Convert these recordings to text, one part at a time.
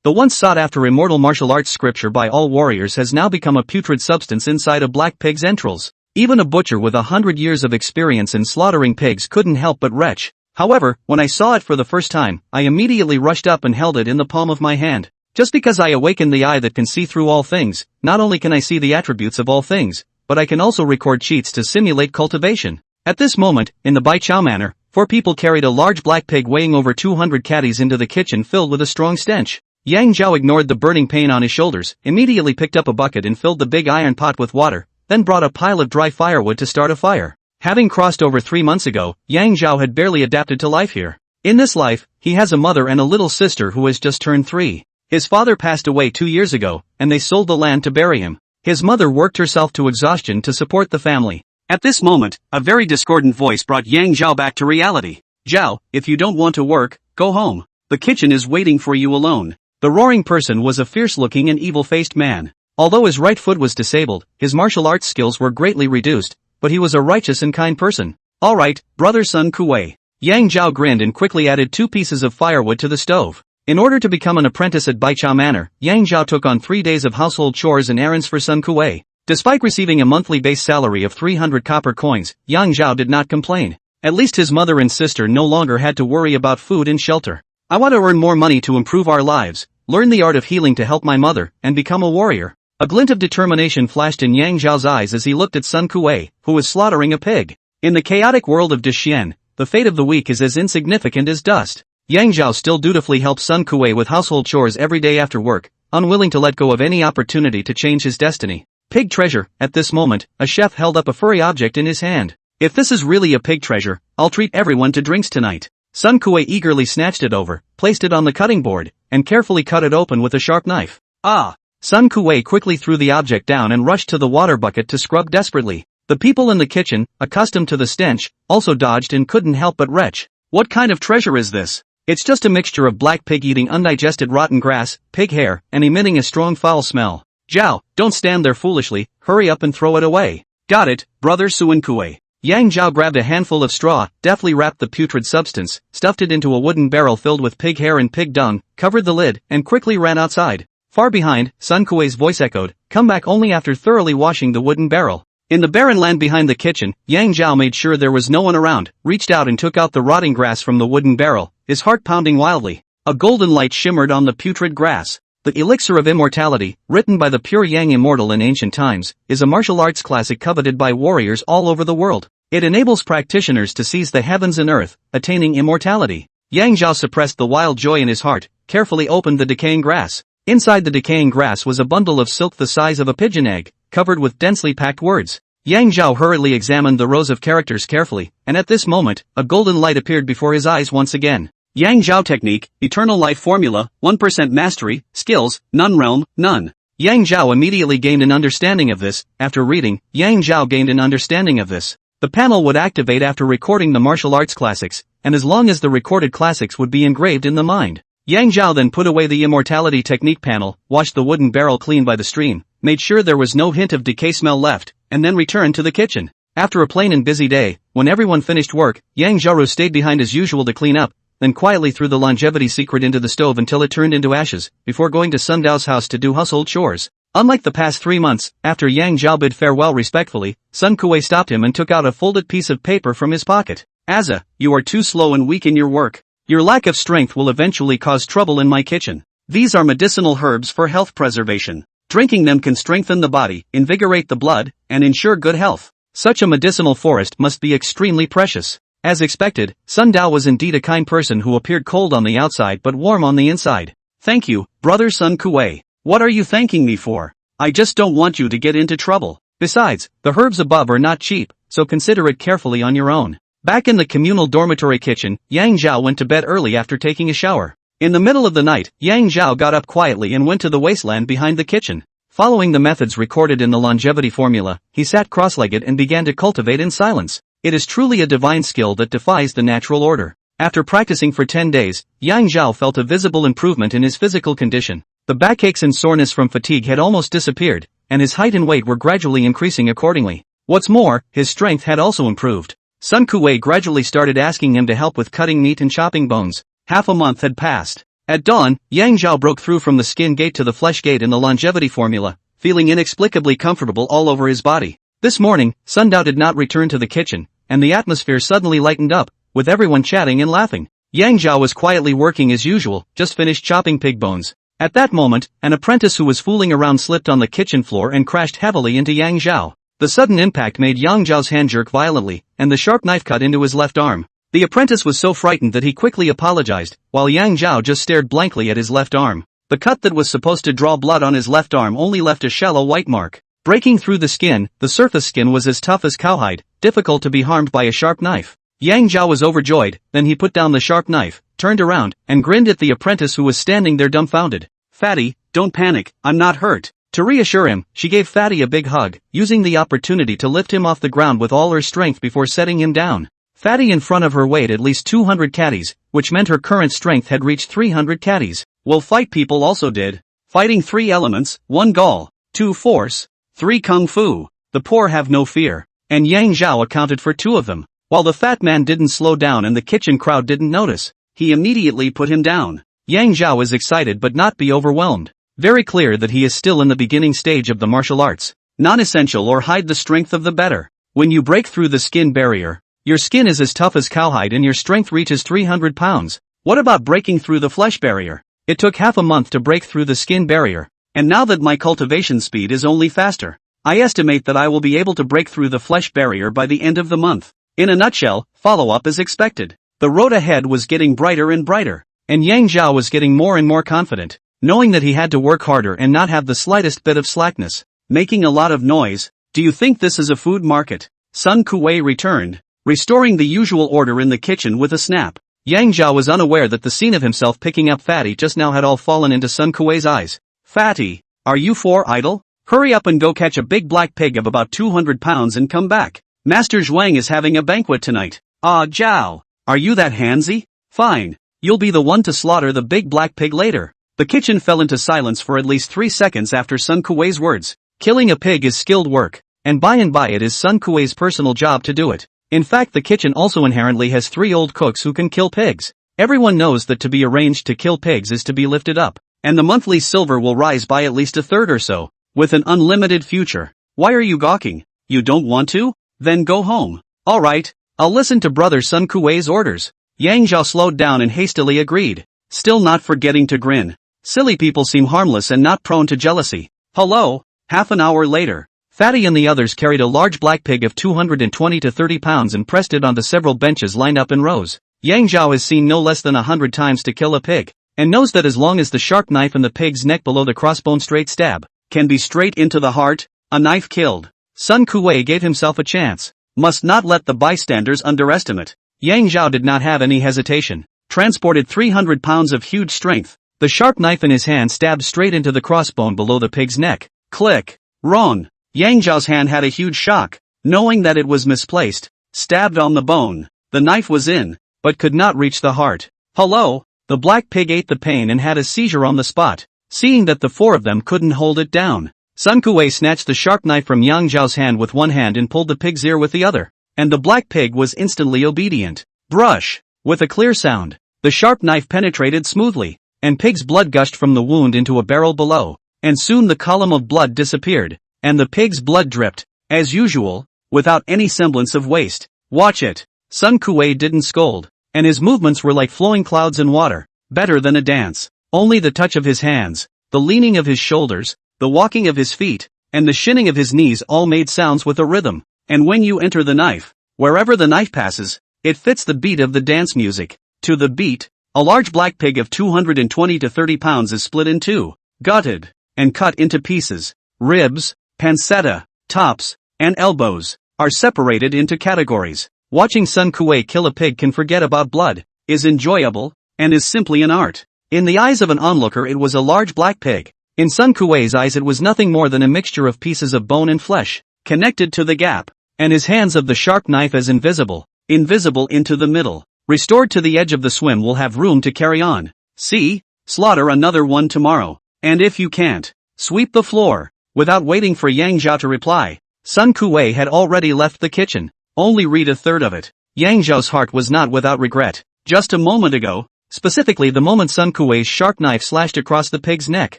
The once sought-after immortal martial arts scripture by all warriors has now become a putrid substance inside a black pig's entrails. Even a butcher with 100 years of experience in slaughtering pigs couldn't help but retch. However, when I saw it for the first time, I immediately rushed up and held it in the palm of my hand. Just because I awakened the eye that can see through all things, not only can I see the attributes of all things, but I can also record cheats to simulate cultivation. At this moment, in the Bai Chao manor, 4 people carried a large black pig weighing over 200 catties into the kitchen filled with a strong stench. Yang Zhao ignored the burning pain on his shoulders, immediately picked up a bucket and filled the big iron pot with water, then brought a pile of dry firewood to start a fire. Having crossed over 3 months ago, Yang Zhao had barely adapted to life here. In this life, he has a mother and a little sister who has just turned 3. His father passed away 2 years ago, and they sold the land to bury him. His mother worked herself to exhaustion to support the family. At this moment, a very discordant voice brought Yang Zhao back to reality. Zhao, if you don't want to work, go home. The kitchen is waiting for you alone. The roaring person was a fierce-looking and evil-faced man. Although his right foot was disabled, his martial arts skills were greatly reduced, but he was a righteous and kind person. Alright, brother Sun Kuei. Yang Zhao grinned and quickly added 2 pieces of firewood to the stove. In order to become an apprentice at Bai Chao Manor, Yang Zhao took on 3 days of household chores and errands for Sun Kuei. Despite receiving a monthly base salary of 300 copper coins, Yang Zhao did not complain. At least his mother and sister no longer had to worry about food and shelter. I want to earn more money to improve our lives, learn the art of healing to help my mother, and become a warrior. A glint of determination flashed in Yang Zhao's eyes as he looked at Sun Kuei, who was slaughtering a pig. In the chaotic world of Dexian, the fate of the weak is as insignificant as dust. Yang Zhao still dutifully helped Sun Kuei with household chores every day after work, unwilling to let go of any opportunity to change his destiny. Pig treasure. At this moment, a chef held up a furry object in his hand. If this is really a pig treasure, I'll treat everyone to drinks tonight. Sun Kuei eagerly snatched it over, placed it on the cutting board, and carefully cut it open with a sharp knife. Ah! Sun Kuei quickly threw the object down and rushed to the water bucket to scrub desperately. The people in the kitchen, accustomed to the stench, also dodged and couldn't help but retch. What kind of treasure is this? It's just a mixture of black pig eating undigested rotten grass, pig hair, and emitting a strong foul smell. Zhao, don't stand there foolishly, hurry up and throw it away. Got it, brother Sun Kuei. Yang Zhao grabbed a handful of straw, deftly wrapped the putrid substance, stuffed it into a wooden barrel filled with pig hair and pig dung, covered the lid, and quickly ran outside. Far behind, Sun Kuei's voice echoed, come back only after thoroughly washing the wooden barrel. In the barren land behind the kitchen, Yang Zhao made sure there was no one around, reached out and took out the rotting grass from the wooden barrel, his heart pounding wildly. A golden light shimmered on the putrid grass. The Elixir of Immortality, written by the pure Yang Immortal in ancient times, is a martial arts classic coveted by warriors all over the world. It enables practitioners to seize the heavens and earth, attaining immortality. Yang Zhao suppressed the wild joy in his heart, carefully opened the decaying grass. Inside the decaying grass was a bundle of silk the size of a pigeon egg, covered with densely packed words. Yang Zhao hurriedly examined the rows of characters carefully, and at this moment, a golden light appeared before his eyes once again. Yang Zhao Technique, Eternal Life Formula, 1% Mastery, Skills, None Realm, None. Yang Zhao immediately gained an understanding of this. After reading, Yang Zhao gained an understanding of this. The panel would activate after recording the martial arts classics, and as long as the recorded classics would be engraved in the mind. Yang Zhao then put away the Immortality Technique panel, washed the wooden barrel clean by the stream, made sure there was no hint of decay smell left, and then returned to the kitchen. After a plain and busy day, when everyone finished work, Yang Zhaoru stayed behind as usual to clean up, then quietly threw the longevity secret into the stove until it turned into ashes, before going to Sun Dao's house to do household chores. Unlike the past 3 months, after Yang Zhao bid farewell respectfully, Sun Kuei stopped him and took out a folded piece of paper from his pocket. Aza, you are too slow and weak in your work. Your lack of strength will eventually cause trouble in my kitchen. These are medicinal herbs for health preservation. Drinking them can strengthen the body, invigorate the blood, and ensure good health. Such a medicinal forest must be extremely precious. As expected, Sun Dao was indeed a kind person who appeared cold on the outside but warm on the inside. Thank you, brother Sun Kuei. What are you thanking me for? I just don't want you to get into trouble. Besides, the herbs above are not cheap, so consider it carefully on your own. Back in the communal dormitory kitchen, Yang Zhao went to bed early after taking a shower. In the middle of the night, Yang Zhao got up quietly and went to the wasteland behind the kitchen. Following the methods recorded in the longevity formula, he sat cross-legged and began to cultivate in silence. It is truly a divine skill that defies the natural order. After practicing for 10 days, Yang Zhao felt a visible improvement in his physical condition. The backaches and soreness from fatigue had almost disappeared, and his height and weight were gradually increasing accordingly. What's more, his strength had also improved. Sun Kuei gradually started asking him to help with cutting meat and chopping bones. Half a month had passed. At dawn, Yang Zhao broke through from the skin gate to the flesh gate in the longevity formula, feeling inexplicably comfortable all over his body. This morning, Sundao did not return to the kitchen, and the atmosphere suddenly lightened up, with everyone chatting and laughing. Yang Zhao was quietly working as usual, just finished chopping pig bones. At that moment, an apprentice who was fooling around slipped on the kitchen floor and crashed heavily into Yang Zhao. The sudden impact made Yang Zhao's hand jerk violently, and the sharp knife cut into his left arm. The apprentice was so frightened that he quickly apologized, while Yang Zhao just stared blankly at his left arm. The cut that was supposed to draw blood on his left arm only left a shallow white mark. Breaking through the skin, the surface skin was as tough as cowhide, difficult to be harmed by a sharp knife. Yang Zhao was overjoyed, then he put down the sharp knife, turned around, and grinned at the apprentice who was standing there dumbfounded. "Fatty, don't panic, I'm not hurt." To reassure him, she gave Fatty a big hug, using the opportunity to lift him off the ground with all her strength before setting him down. Fatty in front of her weighed at least 200 catties, which meant her current strength had reached 300 catties. Well, fight people also did. Fighting 3 elements, 1 gall, 2 force, 3 kung fu. The poor have no fear. And Yang Zhao accounted for 2 of them. While the fat man didn't slow down and the kitchen crowd didn't notice, he immediately put him down. Yang Zhao is excited but not be overwhelmed. Very clear that he is still in the beginning stage of the martial arts. Non-essential or hide the strength of the better. When you break through the skin barrier, your skin is as tough as cowhide and your strength reaches 300 pounds. What about breaking through the flesh barrier? It took half a month to break through the skin barrier. And now that my cultivation speed is only faster, I estimate that I will be able to break through the flesh barrier by the end of the month. In a nutshell, follow-up is expected. The road ahead was getting brighter and brighter, and Yang Zhao was getting more and more confident, knowing that he had to work harder and not have the slightest bit of slackness. Making a lot of noise. Do you think this is a food market? Sun Kuei returned, restoring the usual order in the kitchen with a snap. Yang Zhao was unaware that the scene of himself picking up Fatty just now had all fallen into Sun Kuei's eyes. "Fatty, are you 4 idle? Hurry up and go catch a big black pig of about 200 pounds and come back. Master Zhuang is having a banquet tonight." "Ah, Zhao, are you that handsy? Fine, you'll be the one to slaughter the big black pig later." The kitchen fell into silence for at least 3 seconds after Sun Kuei's words. Killing a pig is skilled work, and by it is Sun Kuei's personal job to do it. In fact, the kitchen also inherently has 3 old cooks who can kill pigs. Everyone knows that to be arranged to kill pigs is to be lifted up, and the monthly silver will rise by at least a third or so, with an unlimited future. Why are you gawking? You don't want to? Then go home. Alright, I'll listen to brother Sun Kuei's orders. Yang Zhao slowed down and hastily agreed, still not forgetting to grin. Silly people seem harmless and not prone to jealousy. Hello. Half an hour later, Fatty and the others carried a large black pig of 220 to 30 pounds and pressed it onto several benches lined up in rows. Yang Zhao has seen no less than 100 times to kill a pig, and knows that as long as the sharp knife in the pig's neck below the crossbone straight stab can be straight into the heart, a knife killed. Sun Kuei gave himself a chance. Must not let the bystanders underestimate. Yang Zhao did not have any hesitation. Transported 300 pounds of huge strength. The sharp knife in his hand stabbed straight into the crossbone below the pig's neck. Click. Wrong. Yang Zhao's hand had a huge shock, knowing that it was misplaced. Stabbed on the bone. The knife was in, but could not reach the heart. Hello. The black pig ate the pain and had a seizure on the spot. Seeing that the 4 of them couldn't hold it down, Sun Kuei snatched the sharp knife from Yang Zhao's hand with one hand and pulled the pig's ear with the other, and the black pig was instantly obedient. Brush. With a clear sound, the sharp knife penetrated smoothly, and pig's blood gushed from the wound into a barrel below, and soon the column of blood disappeared, and the pig's blood dripped, as usual, without any semblance of waste. Watch it. Sun Kuei didn't scold, and his movements were like flowing clouds in water, better than a dance. Only the touch of his hands, the leaning of his shoulders, the walking of his feet, and the shinning of his knees all made sounds with a rhythm, and when you enter the knife, wherever the knife passes, it fits the beat of the dance music. To the beat, a large black pig of 220 to 30 pounds is split in 2, gutted, and cut into pieces. Ribs, pancetta, tops, and elbows are separated into categories. Watching Sun Kuei kill a pig can forget about blood, is enjoyable, and is simply an art. In the eyes of an onlooker it was a large black pig. In Sun Kuei's eyes it was nothing more than a mixture of pieces of bone and flesh, connected to the gap, and his hands of the sharp knife as invisible into the middle. Restored to the edge of the swim will have room to carry on. See? Slaughter another one tomorrow. And if you can't, sweep the floor. Without waiting for Yang Zhao to reply, Sun Kuei had already left the kitchen. Only read a third of it. Yang Zhao's heart was not without regret. Just a moment ago, specifically the moment Sun Kuei's sharp knife slashed across the pig's neck.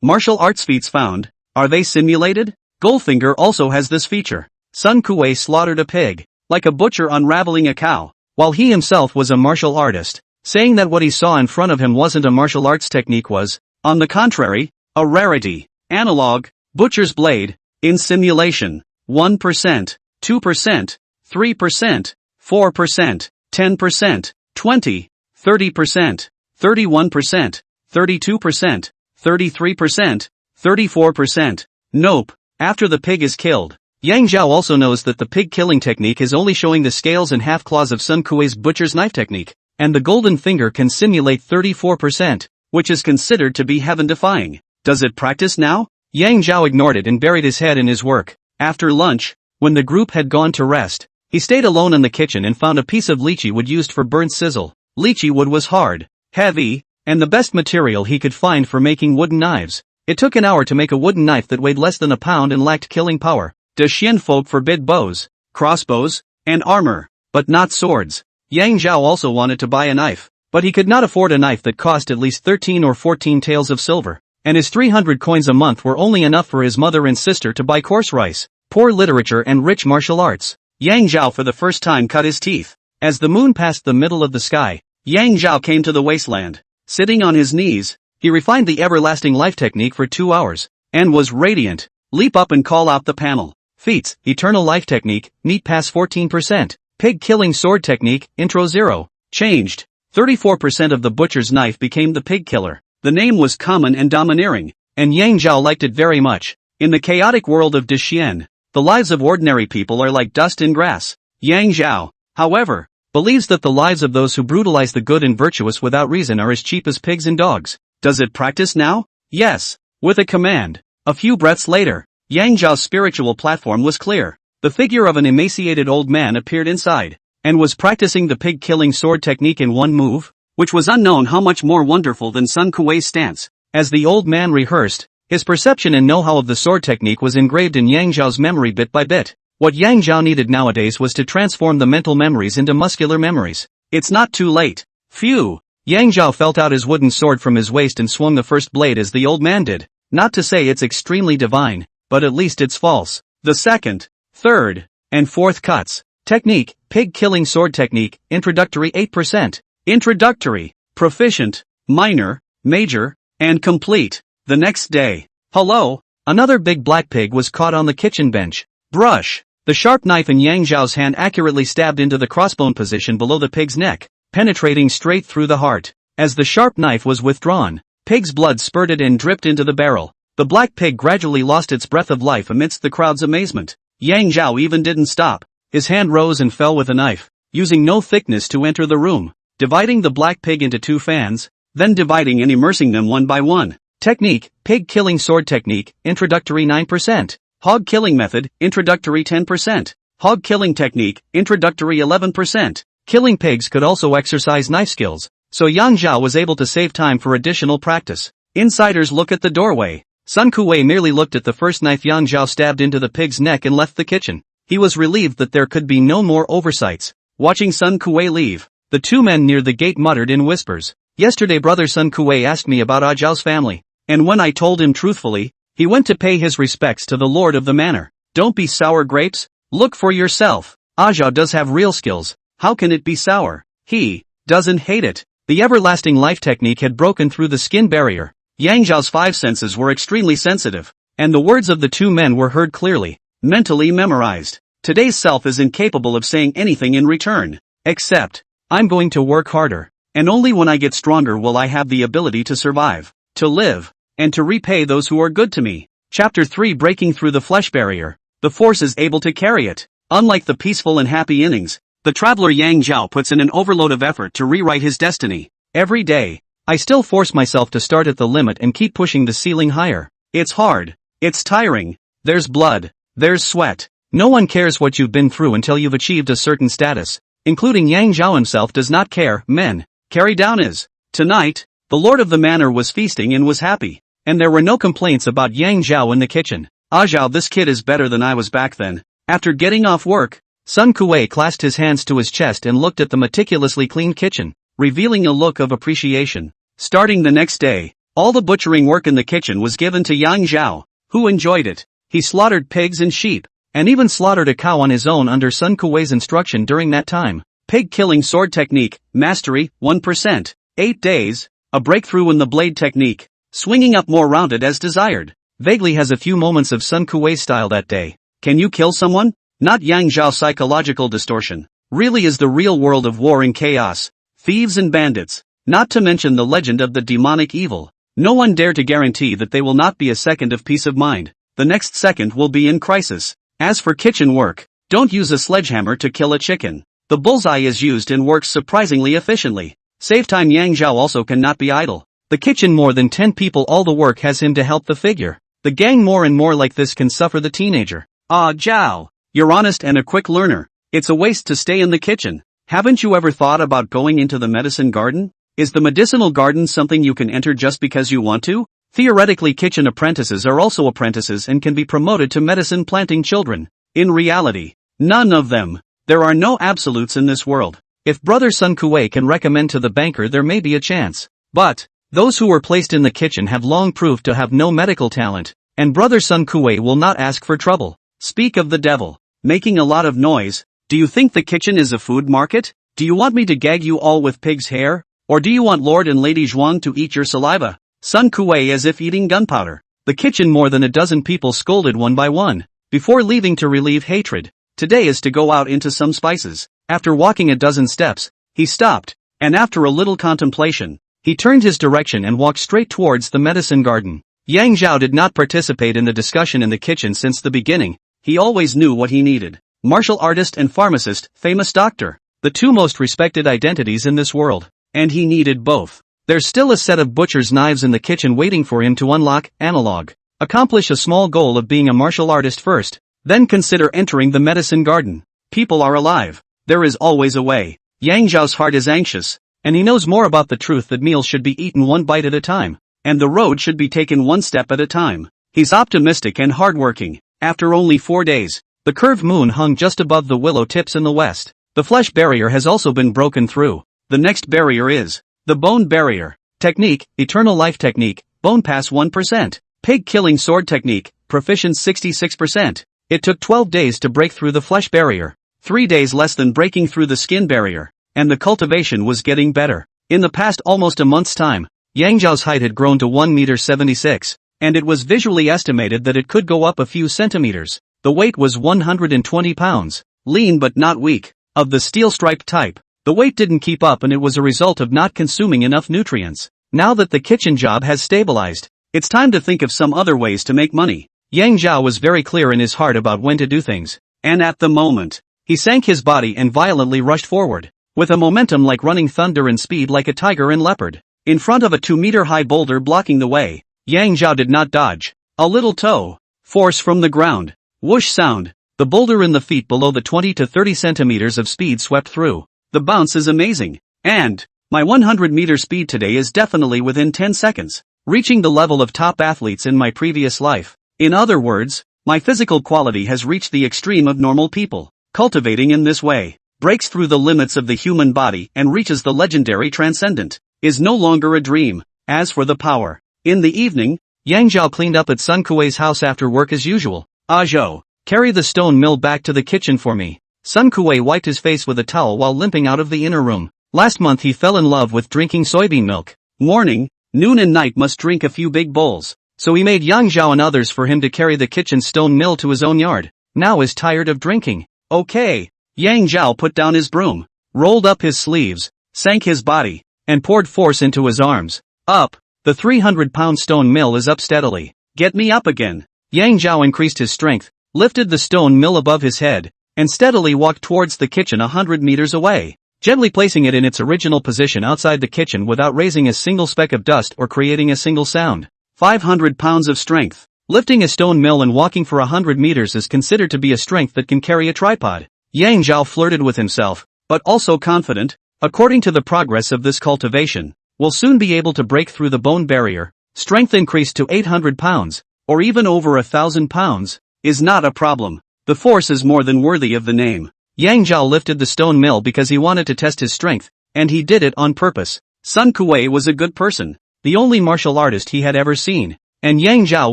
Martial arts feats found. Are they simulated? Goldfinger also has this feature. Sun Kuei slaughtered a pig, like a butcher unraveling a cow, while he himself was a martial artist, saying that what he saw in front of him wasn't a martial arts technique was, on the contrary, a rarity. Analog, butcher's blade, in simulation, 1%, 2%, 3%, 4%, 10%, 20, 30%, 31%, 32%, 33%, 34%. Nope. After the pig is killed. Yang Zhao also knows that the pig killing technique is only showing the scales and half claws of Sun Kuei's butcher's knife technique, and the golden finger can simulate 34%, which is considered to be heaven-defying. Does it practice now? Yang Zhao ignored it and buried his head in his work. After lunch, when the group had gone to rest, he stayed alone in the kitchen and found a piece of lychee wood used for burnt sizzle. Lychee wood was hard, heavy, and the best material he could find for making wooden knives. It took an hour to make a wooden knife that weighed less than a pound and lacked killing power. Dacian folk forbid bows, crossbows, and armor, but not swords. Yang Zhao also wanted to buy a knife, but he could not afford a knife that cost at least 13 or 14 taels of silver, and his 300 coins a month were only enough for his mother and sister to buy coarse rice, poor literature and rich martial arts. Yang Zhao for the first time cut his teeth. As the moon passed the middle of the sky, Yang Zhao came to the wasteland. Sitting on his knees, he refined the everlasting life technique for 2 hours, and was radiant. Leap up and call out the panel. Feats, eternal life technique, neat pass 14%, pig killing sword technique, intro 0, changed. 34% of the butcher's knife became the pig killer. The name was common and domineering, and Yang Zhao liked it very much. In the chaotic world of Dacian, the lives of ordinary people are like dust in grass. Yang Zhao, however, believes that the lives of those who brutalize the good and virtuous without reason are as cheap as pigs and dogs. Does it practice now? Yes. With a command. A few breaths later, Yang Zhao's spiritual platform was clear. The figure of an emaciated old man appeared inside, and was practicing the pig-killing sword technique in one move, which was unknown how much more wonderful than Sun Kuei's stance. As the old man rehearsed, his perception and know-how of the sword technique was engraved in Yang Zhao's memory bit by bit. What Yang Zhao needed nowadays was to transform the mental memories into muscular memories. It's not too late. Phew! Yang Zhao felt out his wooden sword from his waist and swung the first blade as the old man did. Not to say it's extremely divine, but at least it's false. The second, third, and fourth cuts. Technique, pig-killing sword technique, introductory 8%. Introductory, proficient, minor, major, and complete. The next day. Hello? Another big black pig was caught on the kitchen bench. Brush. The sharp knife in Yang Zhao's hand accurately stabbed into the crossbone position below the pig's neck, penetrating straight through the heart. As the sharp knife was withdrawn, pig's blood spurted and dripped into the barrel. The black pig gradually lost its breath of life amidst the crowd's amazement. Yang Zhao even didn't stop. His hand rose and fell with a knife, using no thickness to enter the room, dividing the black pig into 2 fans, then dividing and immersing them one by one. Technique, pig-killing sword technique, introductory 9%. Hog-killing method, introductory 10%. Hog-killing technique, introductory 11%. Killing pigs could also exercise knife skills, so Yang Zhao was able to save time for additional practice. Insiders look at the doorway. Sun Kuei merely looked at the first knife Yang Zhao stabbed into the pig's neck and left the kitchen. He was relieved that there could be no more oversights. Watching Sun Kuei leave, the 2 men near the gate muttered in whispers. Yesterday brother Sun Kuei asked me about Ah Zhao's family, and when I told him truthfully, he went to pay his respects to the lord of the manor. Don't be sour grapes, look for yourself. Ah Zhao does have real skills, how can it be sour? He doesn't hate it. The everlasting life technique had broken through the skin barrier. Yang Zhao's 5 senses were extremely sensitive, and the words of the 2 men were heard clearly, mentally memorized. Today's self is incapable of saying anything in return, except, I'm going to work harder, and only when I get stronger will I have the ability to survive, to live, and to repay those who are good to me. Chapter 3 Breaking Through the Flesh Barrier. The Force is able to carry it. Unlike the peaceful and happy innings, the traveler Yang Zhao puts in an overload of effort to rewrite his destiny. Every day, I still force myself to start at the limit and keep pushing the ceiling higher. It's hard. It's tiring. There's blood. There's sweat. No one cares what you've been through until you've achieved a certain status, including Yang Zhao himself does not care. Men. Carry down is. Tonight, the lord of the manor was feasting and was happy, and there were no complaints about Yang Zhao in the kitchen. Ah Zhao, this kid is better than I was back then. After getting off work, Sun Kuei clasped his hands to his chest and looked at the meticulously cleaned kitchen. revealing a look of appreciation. Starting the next day, all the butchering work in the kitchen was given to Yang Zhao, who enjoyed it. He slaughtered pigs and sheep, and even slaughtered a cow on his own under Sun Kuei's instruction during that time. Pig killing sword technique, mastery, 1%. 8 days, a breakthrough in the blade technique, swinging up more rounded as desired. Vaguely has a few moments of Sun Kuei style that day. Can you kill someone? Not Yang Zhao psychological distortion. Really is the real world of war and chaos, thieves and bandits, not to mention the legend of the demonic evil. No one dare to guarantee that they will not be a second of peace of mind. The next second will be in crisis. As for kitchen work, don't use a sledgehammer to kill a chicken. The bullseye is used and works surprisingly efficiently. Save time. Yang Zhao also cannot be idle. The kitchen more than 10 people, all the work has him to help the figure. The gang more and more like this can suffer the teenager. Ah, Zhao, you're honest and a quick learner. It's a waste to stay in the kitchen. Haven't you ever thought about going into the medicine garden? Is the medicinal garden something you can enter just because you want to? Theoretically, kitchen apprentices are also apprentices and can be promoted to medicine planting children. In reality, none of them. There are no absolutes in this world. If Brother Sun Kuei can recommend to the banker, there may be a chance. But those who were placed in the kitchen have long proved to have no medical talent, and Brother Sun Kuei will not ask for trouble. Speak of the devil, making a lot of noise. Do you think the kitchen is a food market? Do you want me to gag you all with pig's hair? Or do you want Lord and Lady Zhuang to eat your saliva? Sun Kuei as if eating gunpowder. The kitchen more than a dozen people scolded one by one, before leaving to relieve hatred. Today is to go out into some spices. After walking a dozen steps, he stopped, and after a little contemplation, he turned his direction and walked straight towards the medicine garden. Yang Zhao did not participate in the discussion in the kitchen since the beginning. He always knew what he needed. Martial artist and pharmacist, famous doctor. The two most respected identities in this world. And he needed both. There's still a set of butcher's knives in the kitchen waiting for him to unlock. Analog. Accomplish a small goal of being a martial artist first, then consider entering the medicine garden. People are alive. There is always a way. Yang Zhao's heart is anxious, and he knows more about the truth that meals should be eaten one bite at a time, and the road should be taken one step at a time. He's optimistic and hardworking. After only 4 days, the curved moon hung just above the willow tips in the west. The flesh barrier has also been broken through. The next barrier is the bone barrier. Technique, eternal life technique, bone pass 1%. Pig killing sword technique, proficiency 66%. It took 12 days to break through the flesh barrier. 3 days less than breaking through the skin barrier. And the cultivation was getting better. In the past almost a month's time, Yang Zhao's height had grown to 1.76 m, and it was visually estimated that it could go up a few centimeters. The weight was 120 pounds. Lean but not weak. Of the steel-striped type. The weight didn't keep up, and it was a result of not consuming enough nutrients. Now that the kitchen job has stabilized, it's time to think of some other ways to make money. Yang Zhao was very clear in his heart about when to do things. And at the moment, he sank his body and violently rushed forward, with a momentum like running thunder and speed like a tiger and leopard. In front of a 2-meter-high boulder blocking the way, Yang Zhao did not dodge. A little toe force from the ground. Whoosh sound. The boulder in the feet below the 20 to 30 centimeters of speed swept through. The bounce is amazing. And my 100-meter speed today is definitely within 10 seconds, reaching the level of top athletes in my previous life. In other words, my physical quality has reached the extreme of normal people. Cultivating in this way, breaks through the limits of the human body and reaches the legendary transcendent, is no longer a dream. As for the power, in the evening, Yang Zhao cleaned up at Sun Kuei's house after work as usual. Zhao, carry the stone mill back to the kitchen for me. Sun Kuei wiped his face with a towel while limping out of the inner room. Last month he fell in love with drinking soybean milk. Morning, noon and night must drink a few big bowls. So he made Yang Zhao and others for him to carry the kitchen stone mill to his own yard. Now is tired of drinking. Okay. Yang Zhao put down his broom, rolled up his sleeves, sank his body, and poured force into his arms. Up. The 300-pound stone mill is up steadily. Get me up again. Yang Zhao increased his strength, lifted the stone mill above his head, and steadily walked towards the kitchen 100 meters away, gently placing it in its original position outside the kitchen without raising a single speck of dust or creating a single sound. 500 pounds of strength. Lifting a stone mill and walking for 100 meters is considered to be a strength that can carry a tripod. Yang Zhao flirted with himself, but also confident. According to the progress of this cultivation, we'll soon be able to break through the bone barrier. Strength increased to 800 pounds, or even over 1,000 pounds, is not a problem. The force is more than worthy of the name. Yang Zhao lifted the stone mill because he wanted to test his strength, and he did it on purpose. Sun Kuei was a good person, the only martial artist he had ever seen, and Yang Zhao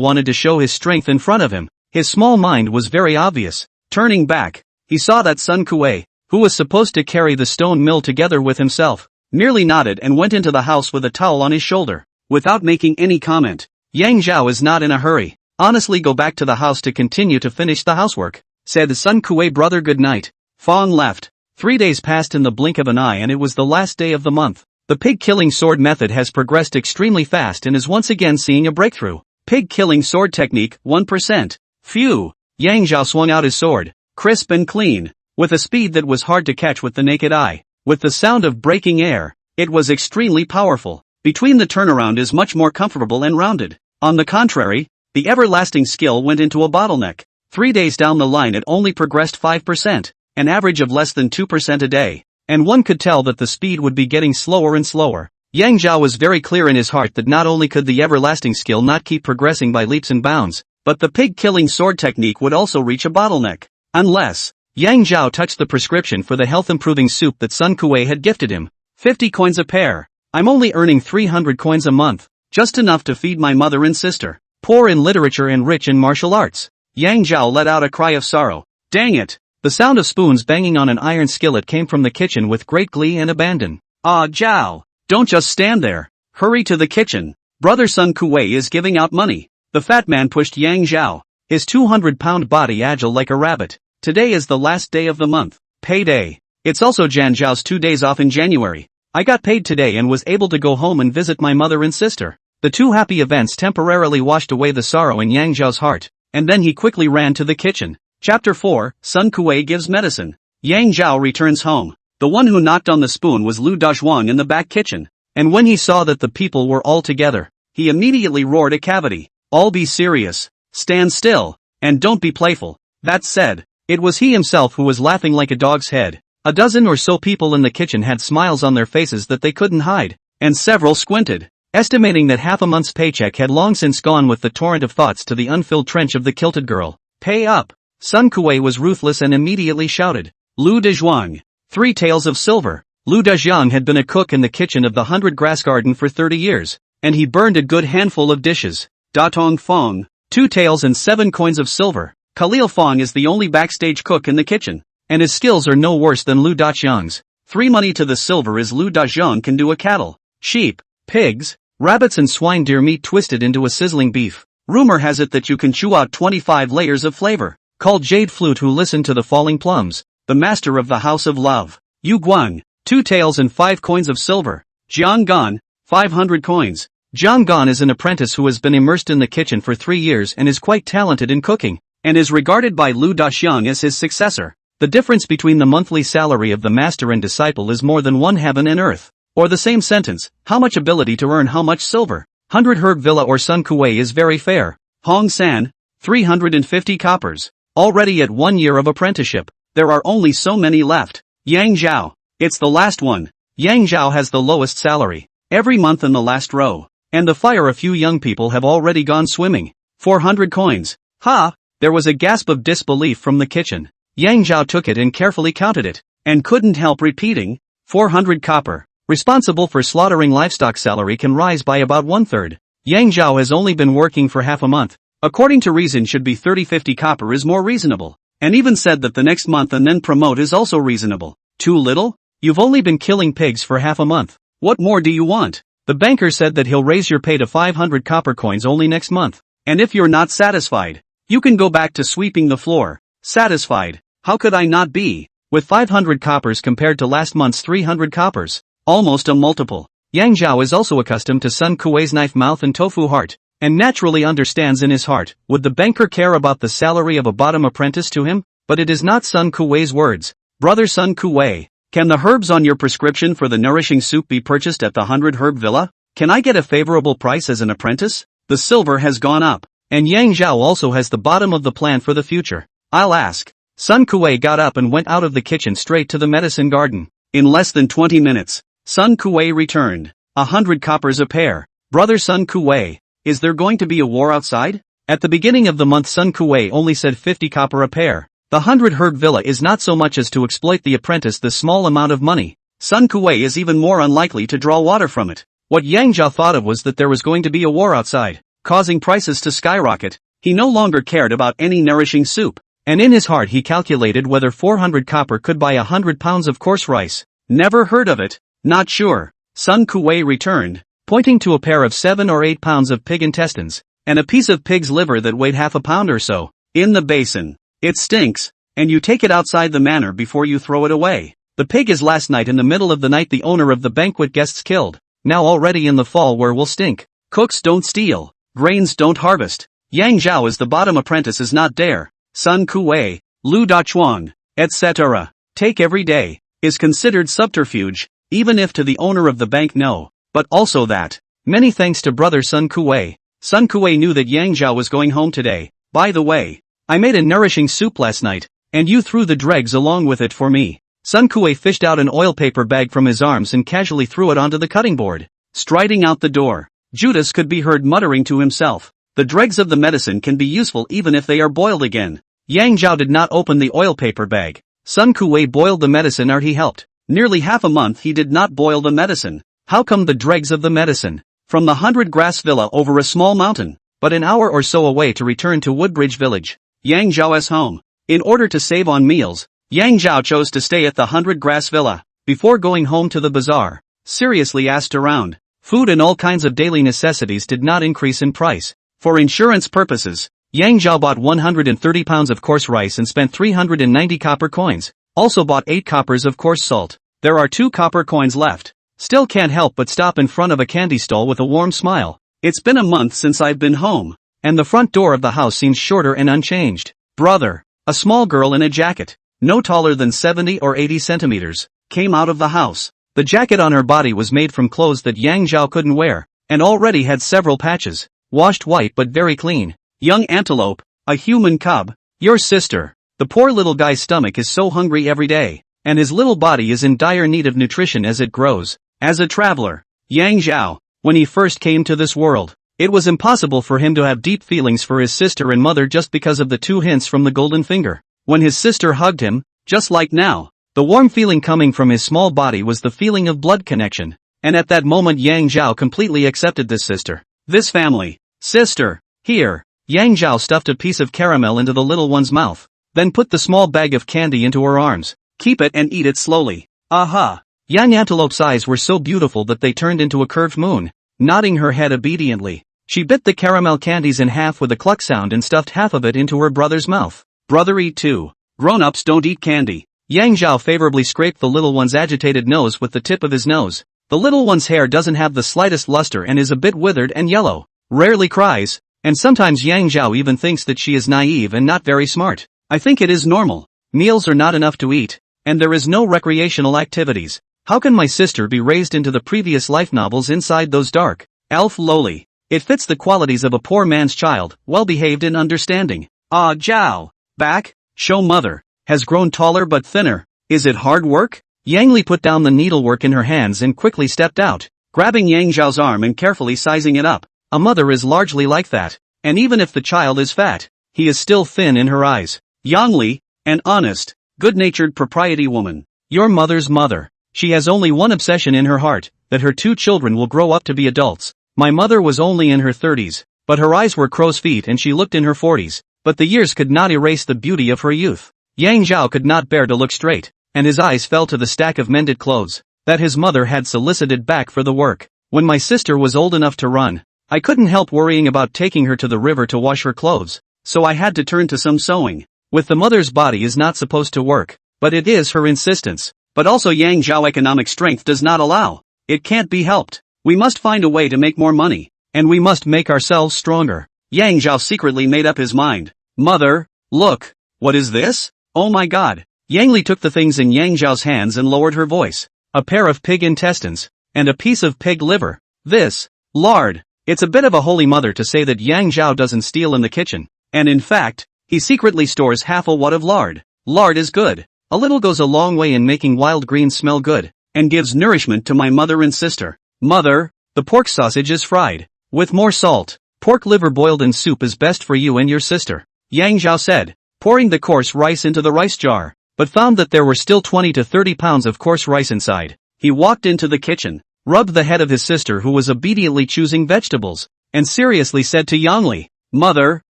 wanted to show his strength in front of him. His small mind was very obvious. Turning back, he saw that Sun Kuei, who was supposed to carry the stone mill together with himself, merely nodded and went into the house with a towel on his shoulder, without making any comment. Yang Zhao is not in a hurry. Honestly, go back to the house to continue to finish the housework, said Sun Kuei. Brother, good night. Fong left. 3 days passed in the blink of an eye and it was the last day of the month. The pig-killing sword method has progressed extremely fast and is once again seeing a breakthrough. Pig-killing sword technique, 1%. Phew! Yang Zhao swung out his sword, crisp and clean, with a speed that was hard to catch with the naked eye. With the sound of breaking air, it was extremely powerful. Between the turnaround is much more comfortable and rounded. On the contrary, the everlasting skill went into a bottleneck. 3 days down the line it only progressed 5%, an average of less than 2% a day, and one could tell that the speed would be getting slower and slower. Yang Zhao was very clear in his heart that not only could the everlasting skill not keep progressing by leaps and bounds, but the pig-killing sword technique would also reach a bottleneck. Unless Yang Zhao touched the prescription for the health-improving soup that Sun Kuei had gifted him. 50 coins a pair. I'm only earning 300 coins a month, just enough to feed my mother and sister, poor in literature and rich in martial arts. Yang Zhao let out a cry of sorrow. Dang it! The sound of spoons banging on an iron skillet came from the kitchen with great glee and abandon. Ah, Zhao! Don't just stand there. Hurry to the kitchen. Brother Sun Kuei is giving out money. The fat man pushed Yang Zhao, his 200-pound body agile like a rabbit. Today is the last day of the month. Payday. It's also Jan Zhao's 2 days off in January. I got paid today and was able to go home and visit my mother and sister. The two happy events temporarily washed away the sorrow in Yang Zhao's heart, and then he quickly ran to the kitchen. Chapter 4, Sun Kuei gives medicine. Yang Zhao returns home. The one who knocked on the spoon was Lu Dazhuang in the back kitchen, and when he saw that the people were all together, he immediately roared a cavity. All be serious, stand still, and don't be playful. That said, it was he himself who was laughing like a dog's head. A dozen or so people in the kitchen had smiles on their faces that they couldn't hide, and several squinted, estimating that half a month's paycheck had long since gone with the torrent of thoughts to the unfilled trench of the kilted girl. Pay up! Sun Kuei was ruthless and immediately shouted. Lu Dazhuang. 3 taels of silver. Lu Dazhuang had been a cook in the kitchen of the 100 Grass Garden for 30 years, and he burned a good handful of dishes. Datong Fong. 2 taels and 7 coins of silver. Khalil Fong is the only backstage cook in the kitchen, and his skills are no worse than Lu Dazhuang's. 3 money to the silver is Lu Dazhuang can do a cattle, sheep, pigs, rabbits and swine deer meat twisted into a sizzling beef. Rumor has it that you can chew out 25 layers of flavor. Called Jade Flute who listened to the falling plums. The master of the House of Love. Yu Guang. 2 taels and 5 coins of silver. Jiang Gan. 500 coins. Jiang Gan is an apprentice who has been immersed in the kitchen for 3 years and is quite talented in cooking, and is regarded by Lu Dazhuang as his successor. The difference between the monthly salary of the master and disciple is more than one heaven and earth. Or the same sentence, how much ability to earn how much silver. 100 Herb Villa or Sun Kuei is very fair. Hong San. 350 coppers. Already at 1 year of apprenticeship. There are only so many left. Yang Zhao. It's the last one. Yang Zhao has the lowest salary. Every month in the last row. And the fire a few young people have already gone swimming. 400 coins. Ha! There was a gasp of disbelief from the kitchen. Yang Zhao took it and carefully counted it, and couldn't help repeating. 400 copper. Responsible for slaughtering livestock salary can rise by about 1/3. Yang Zhao has only been working for half a month. According to reason should be 30-50 copper is more reasonable. And even said that the next month and then promote is also reasonable. Too little? You've only been killing pigs for half a month. What more do you want? The banker said that he'll raise your pay to 500 copper coins only next month. And if you're not satisfied, you can go back to sweeping the floor. Satisfied? How could I not be? With 500 coppers compared to last month's 300 coppers. Almost a multiple. Yang Zhao is also accustomed to Sun Kuei's knife mouth and tofu heart, and naturally understands in his heart, would the banker care about the salary of a bottom apprentice to him? But it is not Sun Kuei's words. Brother Sun Kuei, can the herbs on your prescription for the nourishing soup be purchased at the 100 Herb Villa? Can I get a favorable price as an apprentice? The silver has gone up, and Yang Zhao also has the bottom of the plan for the future. I'll ask. Sun Kuei got up and went out of the kitchen straight to the medicine garden. In less than 20 minutes, Sun Kuei returned. 100 coppers a pair. Brother Sun Kuei, is there going to be a war outside? At the beginning of the month Sun Kuei only said 50 copper a pair. The 100 Herb Villa is not so much as to exploit the apprentice the small amount of money. Sun Kuei is even more unlikely to draw water from it. What Yang Zhao thought of was that there was going to be a war outside, causing prices to skyrocket. He no longer cared about any nourishing soup, and in his heart he calculated whether 400 copper could buy 100 pounds of coarse rice. Never heard of it, not sure. Sun Kuei returned, pointing to a pair of 7 or 8 pounds of pig intestines, and a piece of pig's liver that weighed half a pound or so, in the basin. It stinks, and you take it outside the manor before you throw it away. The pig is last night in the middle of the night the owner of the banquet guests killed, now already in the fall where will stink. Cooks don't steal, grains don't harvest. Yang Zhao is the bottom apprentice is not dare. Sun Kuei, Lu Dachuan, etc. Take every day, is considered subterfuge, even if to the owner of the bank no, but also that. Many thanks to brother Sun Kuei. Sun Kuei knew that Yang Zhao was going home today. By the way, I made a nourishing soup last night, and you threw the dregs along with it for me. Sun Kuei fished out an oil paper bag from his arms and casually threw it onto the cutting board. Striding out the door, Judas could be heard muttering to himself, the dregs of the medicine can be useful even if they are boiled again. Yang Zhao did not open the oil paper bag. Sun Kuei boiled the medicine or he helped. Nearly half a month he did not boil the medicine. How come the dregs of the medicine? From the 100-grass villa over a small mountain, but an hour or so away to return to Woodbridge village. Yang Zhao's home. In order to save on meals, Yang Zhao chose to stay at the 100-grass villa, before going home to the bazaar. Seriously asked around. Food and all kinds of daily necessities did not increase in price. For insurance purposes, Yang Zhao bought 130 pounds of coarse rice and spent 390 copper coins. Also bought 8 coppers of coarse salt. There are 2 copper coins left. Still can't help but stop in front of a candy stall with a warm smile. It's been a month since I've been home, and the front door of the house seems shorter and unchanged. Brother, a small girl in a jacket, no taller than 70 or 80 centimeters, came out of the house. The jacket on her body was made from clothes that Yang Zhao couldn't wear, and already had several patches, washed white but very clean. Young antelope, a human cub, your sister. The poor little guy's stomach is so hungry every day, and his little body is in dire need of nutrition as it grows. As a traveler, Yang Zhao, when he first came to this world, it was impossible for him to have deep feelings for his sister and mother just because of the 2 hints from the golden finger. When his sister hugged him, just like now, the warm feeling coming from his small body was the feeling of blood connection, and at that moment Yang Zhao completely accepted this sister, this family. Sister, here. Yang Zhao stuffed a piece of caramel into the little one's mouth, then put the small bag of candy into her arms. Keep it and eat it slowly. Aha! Young Antelope's eyes were so beautiful that they turned into a curved moon. Nodding her head obediently, she bit the caramel candies in half with a cluck sound and stuffed half of it into her brother's mouth. Brother, eat too. Grown-ups don't eat candy. Yang Zhao favorably scraped the little one's agitated nose with the tip of his nose. The little one's hair doesn't have the slightest luster and is a bit withered and yellow. Rarely cries, and sometimes Yang Zhao even thinks that she is naive and not very smart. I think it is normal. Meals are not enough to eat, and there is no recreational activities. How can my sister be raised into the previous life novels inside those dark, elf lowly? It fits the qualities of a poor man's child, well-behaved and understanding. Ah, Zhao. Back, show mother, has grown taller but thinner. Is it hard work? Yang Li put down the needlework in her hands and quickly stepped out, grabbing Yang Zhao's arm and carefully sizing it up. A mother is largely like that, and even if the child is fat, he is still thin in her eyes. Yang Li, an honest, good-natured propriety woman. Your mother's mother. She has only one obsession in her heart, that her 2 children will grow up to be adults. My mother was only in her 30s, but her eyes were crow's feet and she looked in her 40s, but the years could not erase the beauty of her youth. Yang Zhao could not bear to look straight, and his eyes fell to the stack of mended clothes that his mother had solicited back for the work. When my sister was old enough to run, I couldn't help worrying about taking her to the river to wash her clothes, so I had to turn to some sewing. With the mother's body is not supposed to work, but it is her insistence. But also Yang Zhao economic strength does not allow. It can't be helped. We must find a way to make more money, and we must make ourselves stronger. Yang Zhao secretly made up his mind. Mother, look, what is this? Oh my god. Yang Li took the things in Yang Zhao's hands and lowered her voice. A pair of pig intestines, and a piece of pig liver. This, lard. It's a bit of a holy mother to say that Yang Zhao doesn't steal in the kitchen, and in fact, he secretly stores half a wad of lard. Lard is good. A little goes a long way in making wild greens smell good, and gives nourishment to my mother and sister. Mother, the pork sausage is fried, with more salt. Pork liver boiled in soup is best for you and your sister. Yang Zhao said, pouring the coarse rice into the rice jar, but found that there were still 20 to 30 pounds of coarse rice inside. He walked into the kitchen, rubbed the head of his sister who was obediently choosing vegetables, and seriously said to Yangli, "Mother,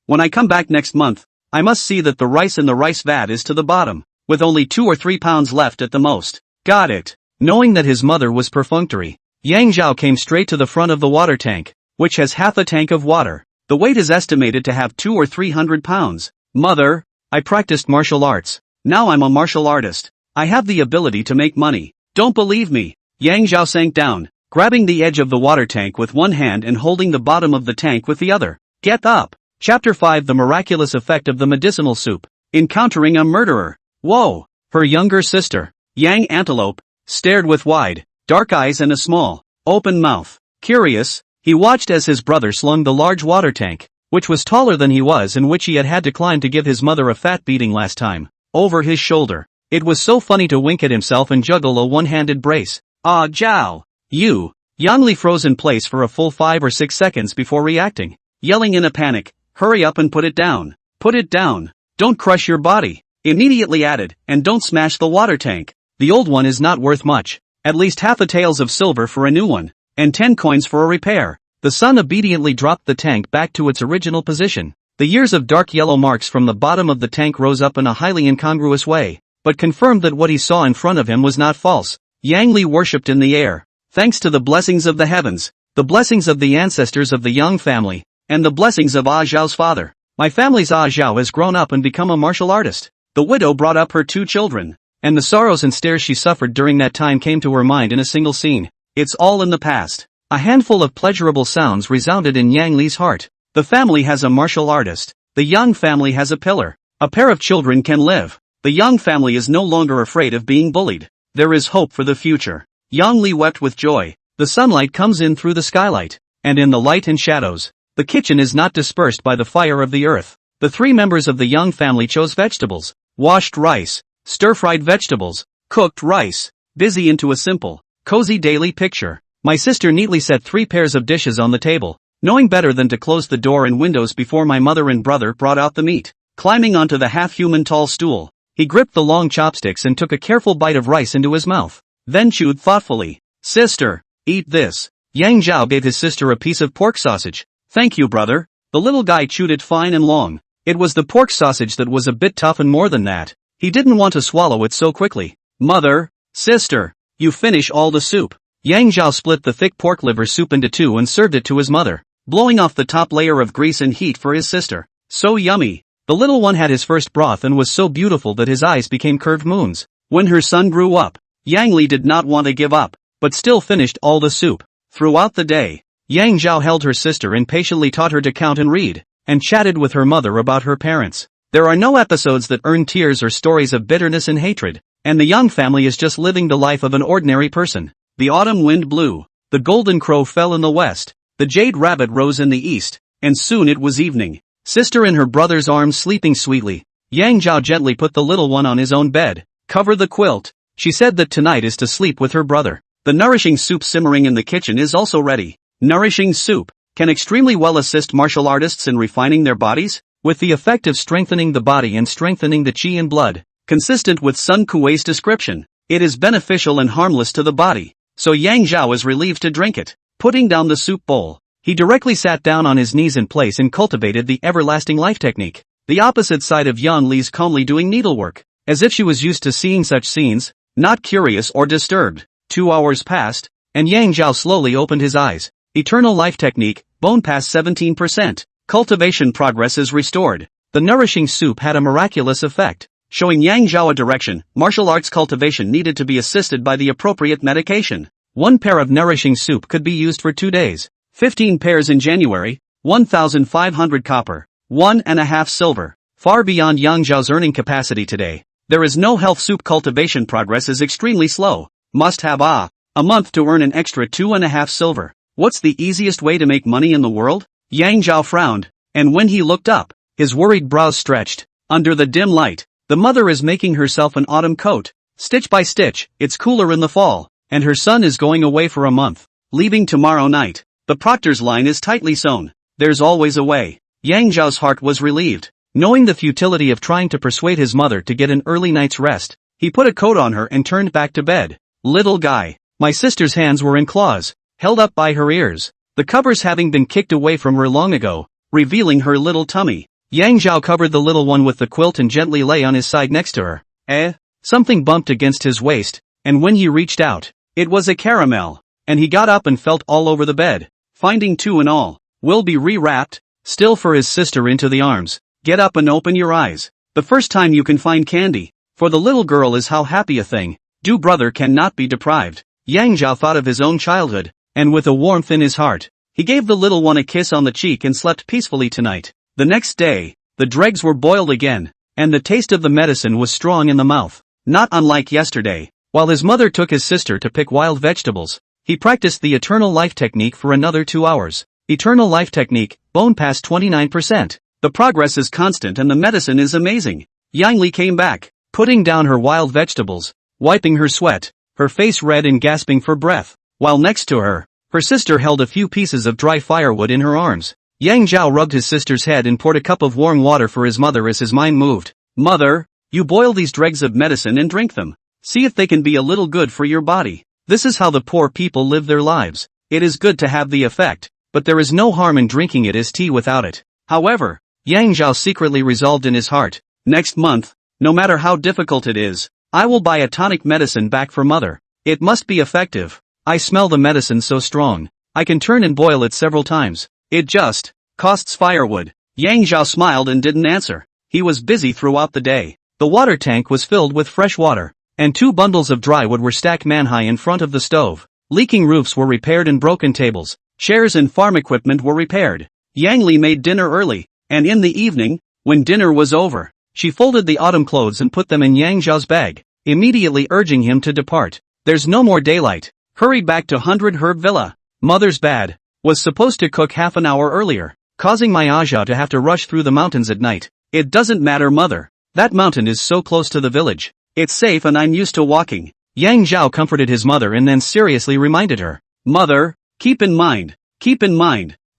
when I come back next month, I must see that the rice in the rice vat is to the bottom, with only 2 or 3 pounds left at the most." "Got it." Knowing that his mother was perfunctory, Yang Zhao came straight to the front of the water tank, which has half a tank of water. The weight is estimated to have 200 or 300 pounds. "Mother, I practiced martial arts. Now I'm a martial artist. I have the ability to make money. Don't believe me?" Yang Zhao sank down, grabbing the edge of the water tank with one hand and holding the bottom of the tank with the other. "Get up." Chapter 5: The Miraculous Effect of the Medicinal Soup. Encountering a murderer. Whoa! Her younger sister, Yang Antelope, stared with wide, dark eyes and a small, open mouth. Curious, he watched as his brother slung the large water tank, which was taller than he was and which he had to climb to give his mother a fat beating last time, over his shoulder. It was so funny to wink at himself and juggle a one-handed brace. "Ah, Zhao! You!" Yangli froze in place for a full 5 or 6 seconds before reacting, yelling in a panic, "Hurry up and put it down! Put it down! Don't crush your body!" Immediately added, "And don't smash the water tank. The old one is not worth much. At least half a taels of silver for a new one, and 10 coins for a repair." The son obediently dropped the tank back to its original position. The years of dark yellow marks from the bottom of the tank rose up in a highly incongruous way, but confirmed that what he saw in front of him was not false. Yang Li worshipped in the air. "Thanks to the blessings of the heavens, the blessings of the ancestors of the Yang family, and the blessings of Ah Zhao's father, my family's Ah Zhao has grown up and become a martial artist." The widow brought up her 2 children, and the sorrows and stares she suffered during that time came to her mind in a single scene. It's all in the past. A handful of pleasurable sounds resounded in Yang Li's heart. The family has a martial artist. The Yang family has a pillar. A pair of children can live. The Yang family is no longer afraid of being bullied. There is hope for the future. Yang Li wept with joy. The sunlight comes in through the skylight, and in the light and shadows, the kitchen is not dispersed by the fire of the earth. The 3 members of the Yang family chose vegetables, washed rice, stir-fried vegetables, cooked rice, busy into a simple, cozy daily picture. My sister neatly set 3 pairs of dishes on the table, knowing better than to close the door and windows before my mother and brother brought out the meat. Climbing onto the half-human tall stool, he gripped the long chopsticks and took a careful bite of rice into his mouth, then chewed thoughtfully. "Sister, eat this." Yang Zhao gave his sister a piece of pork sausage. "Thank you, brother." The little guy chewed it fine and long. It was the pork sausage that was a bit tough, and more than that, he didn't want to swallow it so quickly. "Mother, sister, you finish all the soup." Yang Zhao split the thick pork liver soup into 2 and served it to his mother, blowing off the top layer of grease and heat for his sister. So yummy. The little one had his first broth and was so beautiful that his eyes became curved moons. When her son grew up, Yang Li did not want to give up, but still finished all the soup. Throughout the day, Yang Zhao held her sister and patiently taught her to count and read, and chatted with her mother about her parents. There are no episodes that earn tears or stories of bitterness and hatred, and the Yang family is just living the life of an ordinary person. The autumn wind blew, the golden crow fell in the west, the jade rabbit rose in the east, and soon it was evening. Sister in her brother's arms sleeping sweetly, Yang Zhao gently put the little one on his own bed. "Cover the quilt." She said that tonight is to sleep with her brother. The nourishing soup simmering in the kitchen is also ready. Nourishing soup can extremely well assist martial artists in refining their bodies, with the effect of strengthening the body and strengthening the qi and blood. Consistent with Sun Kuei's description, it is beneficial and harmless to the body, so Yang Zhao was relieved to drink it. Putting down the soup bowl, he directly sat down on his knees in place and cultivated the everlasting life technique. The opposite side of Yang Li's calmly doing needlework, as if she was used to seeing such scenes, not curious or disturbed. 2 hours passed, and Yang Zhao slowly opened his eyes. Eternal life technique, bone pass 17%. Cultivation progress is restored. The nourishing soup had a miraculous effect, showing Yang Zhao a direction. Martial arts cultivation needed to be assisted by the appropriate medication. 1 pair of nourishing soup could be used for 2 days. 15 pairs in January, 1,500 copper, 1.5 silver. Far beyond Yang Zhao's earning capacity today. There is no health. Soup cultivation progress is extremely slow. Must have a month to earn an extra 2.5 silver. What's the easiest way to make money in the world? Yang Zhao frowned, and when he looked up, his worried brows stretched. Under the dim light, the mother is making herself an autumn coat. Stitch by stitch, it's cooler in the fall, and her son is going away for a month, leaving tomorrow night. The proctor's line is tightly sewn. There's always a way. Yang Zhao's heart was relieved. Knowing the futility of trying to persuade his mother to get an early night's rest, he put a coat on her and turned back to bed. Little guy, My sister's hands were in claws, held up by her ears, the covers having been kicked away from her long ago, revealing her little tummy. Yang Zhao covered the little one with the quilt and gently lay on his side next to her. Something bumped against his waist, and when he reached out, it was a caramel, and he got up and felt all over the bed, finding two in all. Will be rewrapped, still for his sister into the arms. Get up and open your eyes. The first time you can find candy, for the little girl is how happy a thing. Do brother cannot be deprived. Yang Zhao thought of his own childhood, and with a warmth in his heart, he gave the little one a kiss on the cheek and slept peacefully tonight. The next day, the dregs were boiled again, and the taste of the medicine was strong in the mouth, not unlike yesterday. While his mother took his sister to pick wild vegetables, he practiced the eternal life technique for another 2 hours. Eternal life technique, bone past 29%. The progress is constant and the medicine is amazing. Yang Li came back, putting down her wild vegetables, wiping her sweat, her face red and gasping for breath, while next to her, her sister held a few pieces of dry firewood in her arms. Yang Zhao rubbed his sister's head and poured a cup of warm water for his mother as his mind moved. Mother, you boil these dregs of medicine and drink them. See if they can be a little good for your body. This is how the poor people live their lives. It is good to have the effect, but there is no harm in drinking it as tea without it. However, Yang Zhao secretly resolved in his heart, next month, no matter how difficult it is, I will buy a tonic medicine back for mother. It must be effective. I smell the medicine so strong. I can turn and boil it several times. It just costs firewood. Yang Zhao smiled and didn't answer. He was busy throughout the day. The water tank was filled with fresh water, and 2 bundles of dry wood were stacked man-high in front of the stove. Leaking roofs were repaired and broken tables, chairs and farm equipment were repaired. Yang Li made dinner early, and in the evening, when dinner was over, she folded the autumn clothes and put them in Yang Zhao's bag, immediately urging him to depart. There's no more daylight. Hurry back to 100 Herb Villa. Mother's bad. Was supposed to cook half an hour earlier, causing my Aja to have to rush through the mountains at night. It doesn't matter, mother. That mountain is so close to the village. It's safe and I'm used to walking. Yang Zhao comforted his mother and then seriously reminded her. Mother, keep in mind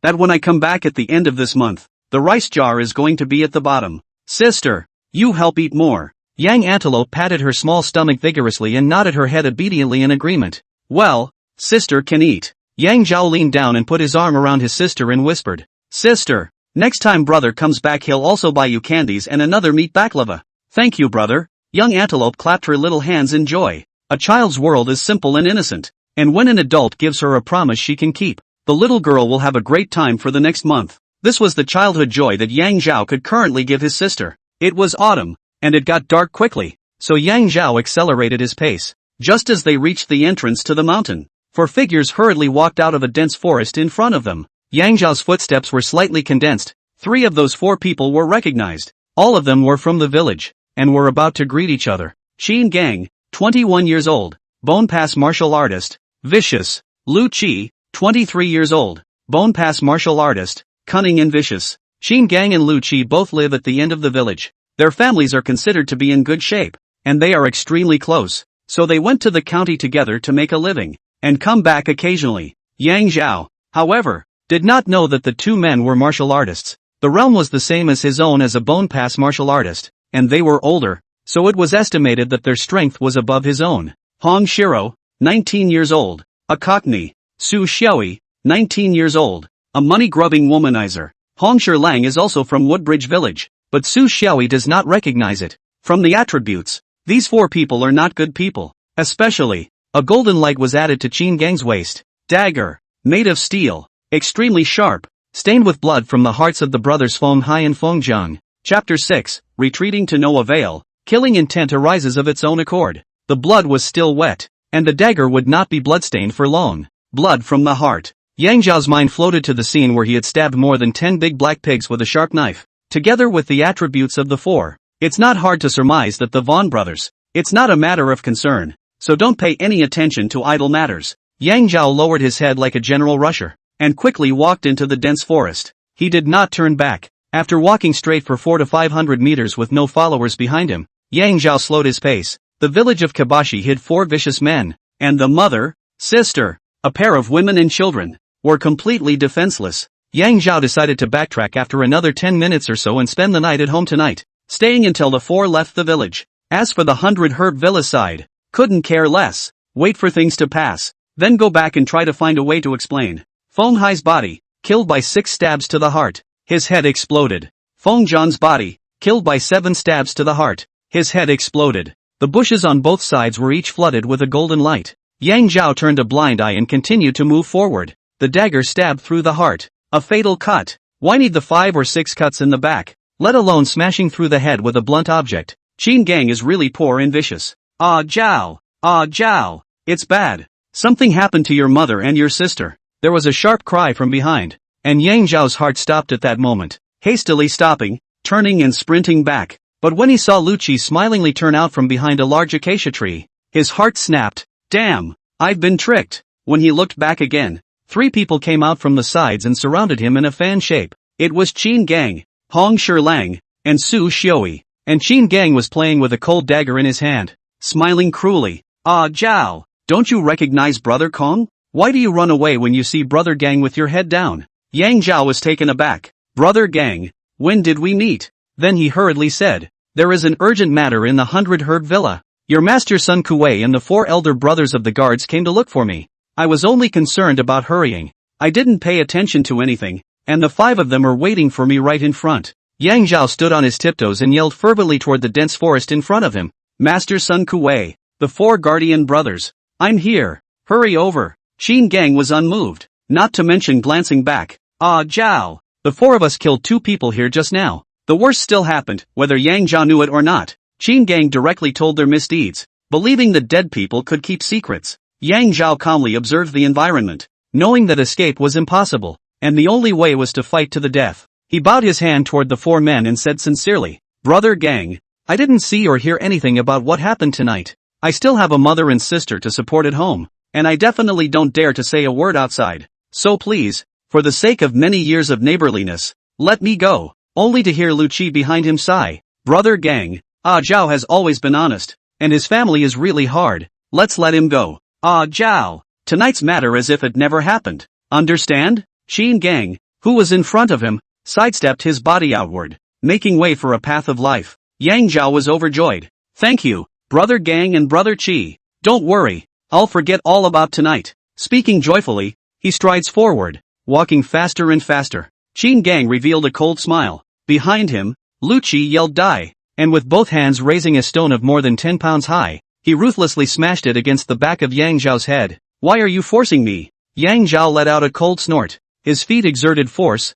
that when I come back at the end of this month, the rice jar is going to be at the bottom. Sister, you help eat more. Yang Antelope patted her small stomach vigorously and nodded her head obediently in agreement. Well, sister can eat. Yang Zhao leaned down and put his arm around his sister and whispered. Sister, next time brother comes back he'll also buy you candies and another meat baklava. Thank you, brother. Young Antelope clapped her little hands in joy. A child's world is simple and innocent, and when an adult gives her a promise she can keep, the little girl will have a great time for the next month. This was the childhood joy that Yang Zhao could currently give his sister. It was autumn, and it got dark quickly, so Yang Zhao accelerated his pace. Just as they reached the entrance to the mountain, 4 figures hurriedly walked out of a dense forest in front of them. Yang Zhao's footsteps were slightly condensed. 3 of those 4 people were recognized. All of them were from the village, and were about to greet each other. Qin Gang, 21 years old, Bone Pass martial artist, vicious. Lu Qi, 23 years old, Bone Pass martial artist, cunning and vicious. Qin Gang and Lu Qi both live at the end of the village. Their families are considered to be in good shape, and they are extremely close, so they went to the county together to make a living, and come back occasionally. Yang Zhao, however, did not know that the 2 men were martial artists. The realm was the same as his own as a Bone Pass martial artist, and they were older, so it was estimated that their strength was above his own. Hong Shiro, 19 years old, a cockney. Su Xiaoi, 19 years old, a money-grubbing womanizer. Hong Shirlang is also from Woodbridge Village, but Su Xiaoi does not recognize it. From the attributes, these 4 people are not good people. Especially, a golden light was added to Qin Gang's waist. Dagger, made of steel, extremely sharp, stained with blood from the hearts of the brothers Feng Hai and Feng Zhang. Chapter 6, Retreating to no avail. Killing intent arises of its own accord. The blood was still wet, and the dagger would not be bloodstained for long. Blood from the heart. Yang Zhao's mind floated to the scene where he had stabbed more than 10 big black pigs with a sharp knife. Together with the attributes of the 4, it's not hard to surmise that the Vaughn brothers. It's not a matter of concern, so don't pay any attention to idle matters. Yang Zhao lowered his head like a general rusher, and quickly walked into the dense forest. He did not turn back. After walking straight for 400 to 500 meters with no followers behind him, Yang Zhao slowed his pace. The village of Kabashi hid 4 vicious men, and the mother, sister, a pair of women and children, were completely defenseless. Yang Zhao decided to backtrack after another 10 minutes or so and spend the night at home tonight, staying until the 4 left the village. As for the 100 Herb Villa side, couldn't care less. wait for things to pass, then go back and try to find a way to explain. Feng Hai's body, killed by 6 stabs to the heart. His head exploded. Feng Zhan's body, killed by 7 stabs to the heart. His head exploded. The bushes on both sides were each flooded with a golden light. Yang Zhao turned a blind eye and continued to move forward. The dagger stabbed through the heart. A fatal cut. Why need the 5 or 6 cuts in the back, let alone smashing through the head with a blunt object? Qin Gang is really poor and vicious. Ah Zhao! Ah Zhao! It's bad. Something happened to your mother and your sister. There was a sharp cry from behind, and Yang Zhao's heart stopped at that moment, hastily stopping, turning and sprinting back. But when he saw Lu Qi smilingly turn out from behind a large acacia tree, his heart snapped. Damn! I've been tricked. When he looked back again, 3 people came out from the sides and surrounded him in a fan shape. It was Qin Gang, Hong Shilang, and Su Xiui. And Qin Gang was playing with a cold dagger in his hand, smiling cruelly. Ah Zhao, don't you recognize Brother Kong? Why do you run away when you see Brother Gang with your head down? Yang Zhao was taken aback. Brother Gang, when did we meet? Then he hurriedly said, there is an urgent matter in the 100-herd villa. Your master Sun Kuei and the 4 elder brothers of the guards came to look for me. I was only concerned about hurrying. I didn't pay attention to anything, and the 5 of them are waiting for me right in front. Yang Zhao stood on his tiptoes and yelled fervently toward the dense forest in front of him. Master Sun Kuei, the 4 guardian brothers. I'm here. Hurry over. Qin Gang was unmoved, not to mention glancing back. Ah Zhao, the 4 of us killed 2 people here just now. The worst still happened, whether Yang Zhao knew it or not. Qin Gang directly told their misdeeds, believing that dead people could keep secrets. Yang Zhao calmly observed the environment, knowing that escape was impossible, and the only way was to fight to the death. He bowed his hand toward the 4 men and said sincerely, Brother Gang, I didn't see or hear anything about what happened tonight. I still have a mother and sister to support at home, and I definitely don't dare to say a word outside. So please, for the sake of many years of neighborliness, let me go. Only to hear Lu Qi behind him sigh. Brother Gang, Ah Zhao has always been honest, and his family is really hard. Let's let him go. Ah Zhao, tonight's matter as if it never happened. Understand? Qin Gang, who was in front of him, sidestepped his body outward, making way for a path of life. Yang Zhao was overjoyed. Thank you, Brother Gang and Brother Qi. Don't worry, I'll forget all about tonight. Speaking joyfully, he strides forward, walking faster and faster. Qin Gang revealed a cold smile. Behind him, Lu Qi yelled die, and with both hands raising a stone of more than 10 pounds high, he ruthlessly smashed it against the back of Yang Zhao's head. Why are you forcing me? Yang Zhao let out a cold snort. His feet exerted force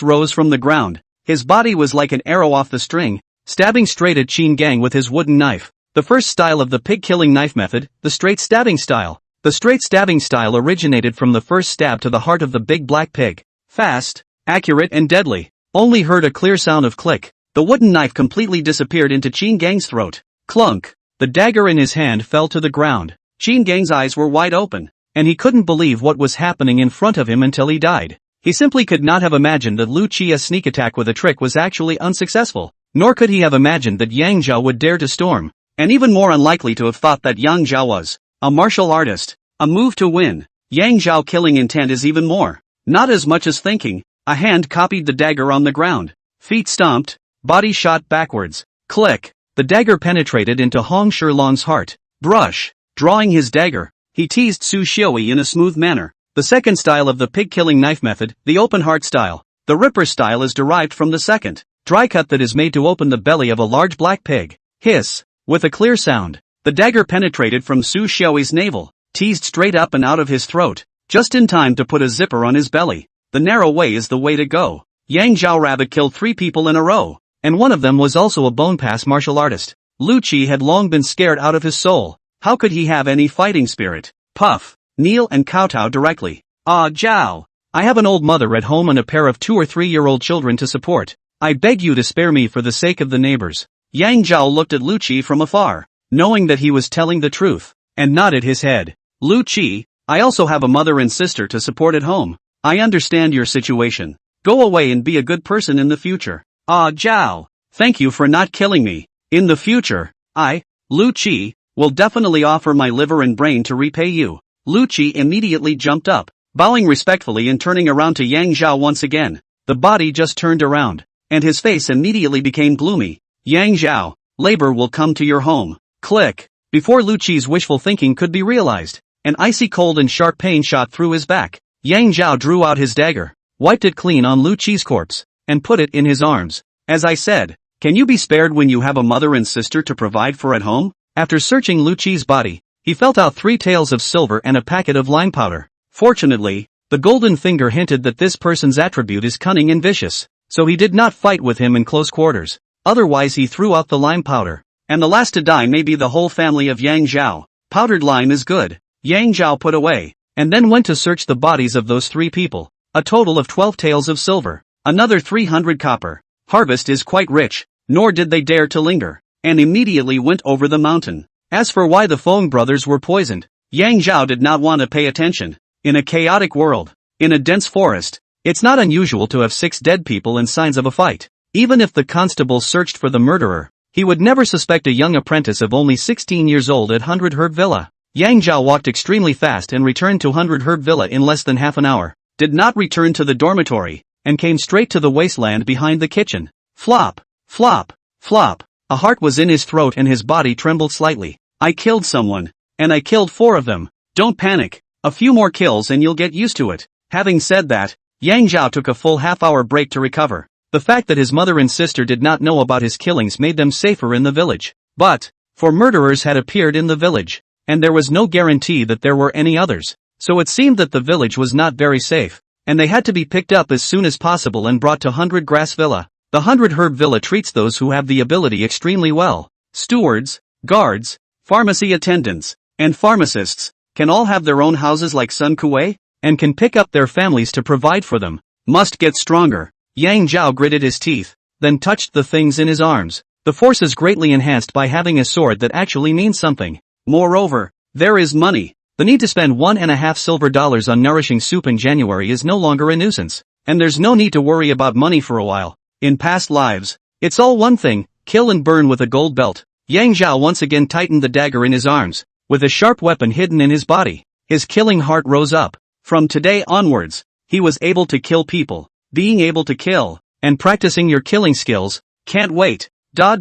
rose from the ground. His body was like an arrow off the string, stabbing straight at Qin Gang with his wooden knife. The first style of the pig-killing knife method, the straight stabbing style. The straight stabbing style originated from the first stab to the heart of the big black pig. Fast, accurate and deadly. Only heard a clear sound of click. The wooden knife completely disappeared into Qin Gang's throat. Clunk. The dagger in his hand fell to the ground. Qin Gang's eyes were wide open, and he couldn't believe what was happening in front of him until he died. He simply could not have imagined that Lu Qi's sneak attack with a trick was actually unsuccessful, nor could he have imagined that Yang Zhao would dare to storm, and even more unlikely to have thought that Yang Zhao was a martial artist. A move to win. Yang Zhao killing intent is even more. Not as much as thinking. A hand copied the dagger on the ground. Feet stomped, body shot backwards. Click. The dagger penetrated into Hong Shilang's heart. Brush. Drawing his dagger, he teased Su Xiui in a smooth manner. The second style of the pig-killing knife method, the open heart style. The ripper style is derived from the second dry cut that is made to open the belly of a large black pig. Hiss. With a clear sound, the dagger penetrated from Su Xiui's navel, teased straight up and out of his throat, just in time to put a zipper on his belly. The narrow way is the way to go. Yang Zhao Rabbit killed 3 people in a row, and one of them was also a bone pass martial artist. Lu Qi had long been scared out of his soul. How could he have any fighting spirit? Puff, kneel and kowtow directly. Ah Zhao, I have an old mother at home and a pair of 2 or 3-year-old children to support. I beg you to spare me for the sake of the neighbors. Yang Zhao looked at Lu Qi from afar, knowing that he was telling the truth, and nodded his head. Lu Qi, I also have a mother and sister to support at home. I understand your situation. Go away and be a good person in the future. Ah Zhao, thank you for not killing me. In the future, I, Lu Qi, will definitely offer my liver and brain to repay you. Lu Qi immediately jumped up, bowing respectfully and turning around to Yang Zhao once again. The body just turned around, and his face immediately became gloomy. Yang Zhao, labor will come to your home. Click. Before Lu Qi's wishful thinking could be realized, an icy cold and sharp pain shot through his back. Yang Zhao drew out his dagger, wiped it clean on Lu Qi's corpse, and put it in his arms. As I said, can you be spared when you have a mother and sister to provide for at home? After searching Lu Qi's body, he felt out 3 taels of silver and a packet of lime powder. Fortunately, the golden finger hinted that this person's attribute is cunning and vicious, so he did not fight with him in close quarters. Otherwise he threw out the lime powder. And the last to die may be the whole family of Yang Zhao. Powdered lime is good. Yang Zhao put away, and then went to search the bodies of those 3 people. A total of 12 taels of silver. Another 300 copper. Harvest is quite rich, nor did they dare to linger, and immediately went over the mountain. As for why the Feng brothers were poisoned, Yang Zhao did not want to pay attention. In a chaotic world, in a dense forest, it's not unusual to have 6 dead people and signs of a fight. Even if the constable searched for the murderer, he would never suspect a young apprentice of only 16 years old at 100 Herb Villa. Yang Zhao walked extremely fast and returned to 100 Herb Villa in less than half an hour, did not return to the dormitory, and came straight to the wasteland behind the kitchen. Flop, flop, flop. A heart was in his throat and his body trembled slightly. I killed someone, and I killed 4 of them. Don't panic. A few more kills and you'll get used to it. Having said that, Yang Zhao took a full half-hour break to recover. The fact that his mother and sister did not know about his killings made them safer in the village. But, 4 murderers had appeared in the village, and there was no guarantee that there were any others. So it seemed that the village was not very safe, and they had to be picked up as soon as possible and brought to 100 Grass Villa. The 100 Herb Villa treats those who have the ability extremely well. Stewards, guards, pharmacy attendants, and pharmacists can all have their own houses like Sun Kuei, and can pick up their families to provide for them. Must get stronger. Yang Zhao gritted his teeth, then touched the things in his arms. The force is greatly enhanced by having a sword that actually means something. Moreover, there is money. The need to spend $1.5 silver on nourishing soup in January is no longer a nuisance, and there's no need to worry about money for a while. In past lives, it's all one thing, kill and burn with a gold belt. Yang Zhao once again tightened the dagger in his arms. With a sharp weapon hidden in his body, his killing heart rose up. From today onwards, he was able to kill people. Being able to kill, and practicing your killing skills, can't wait. A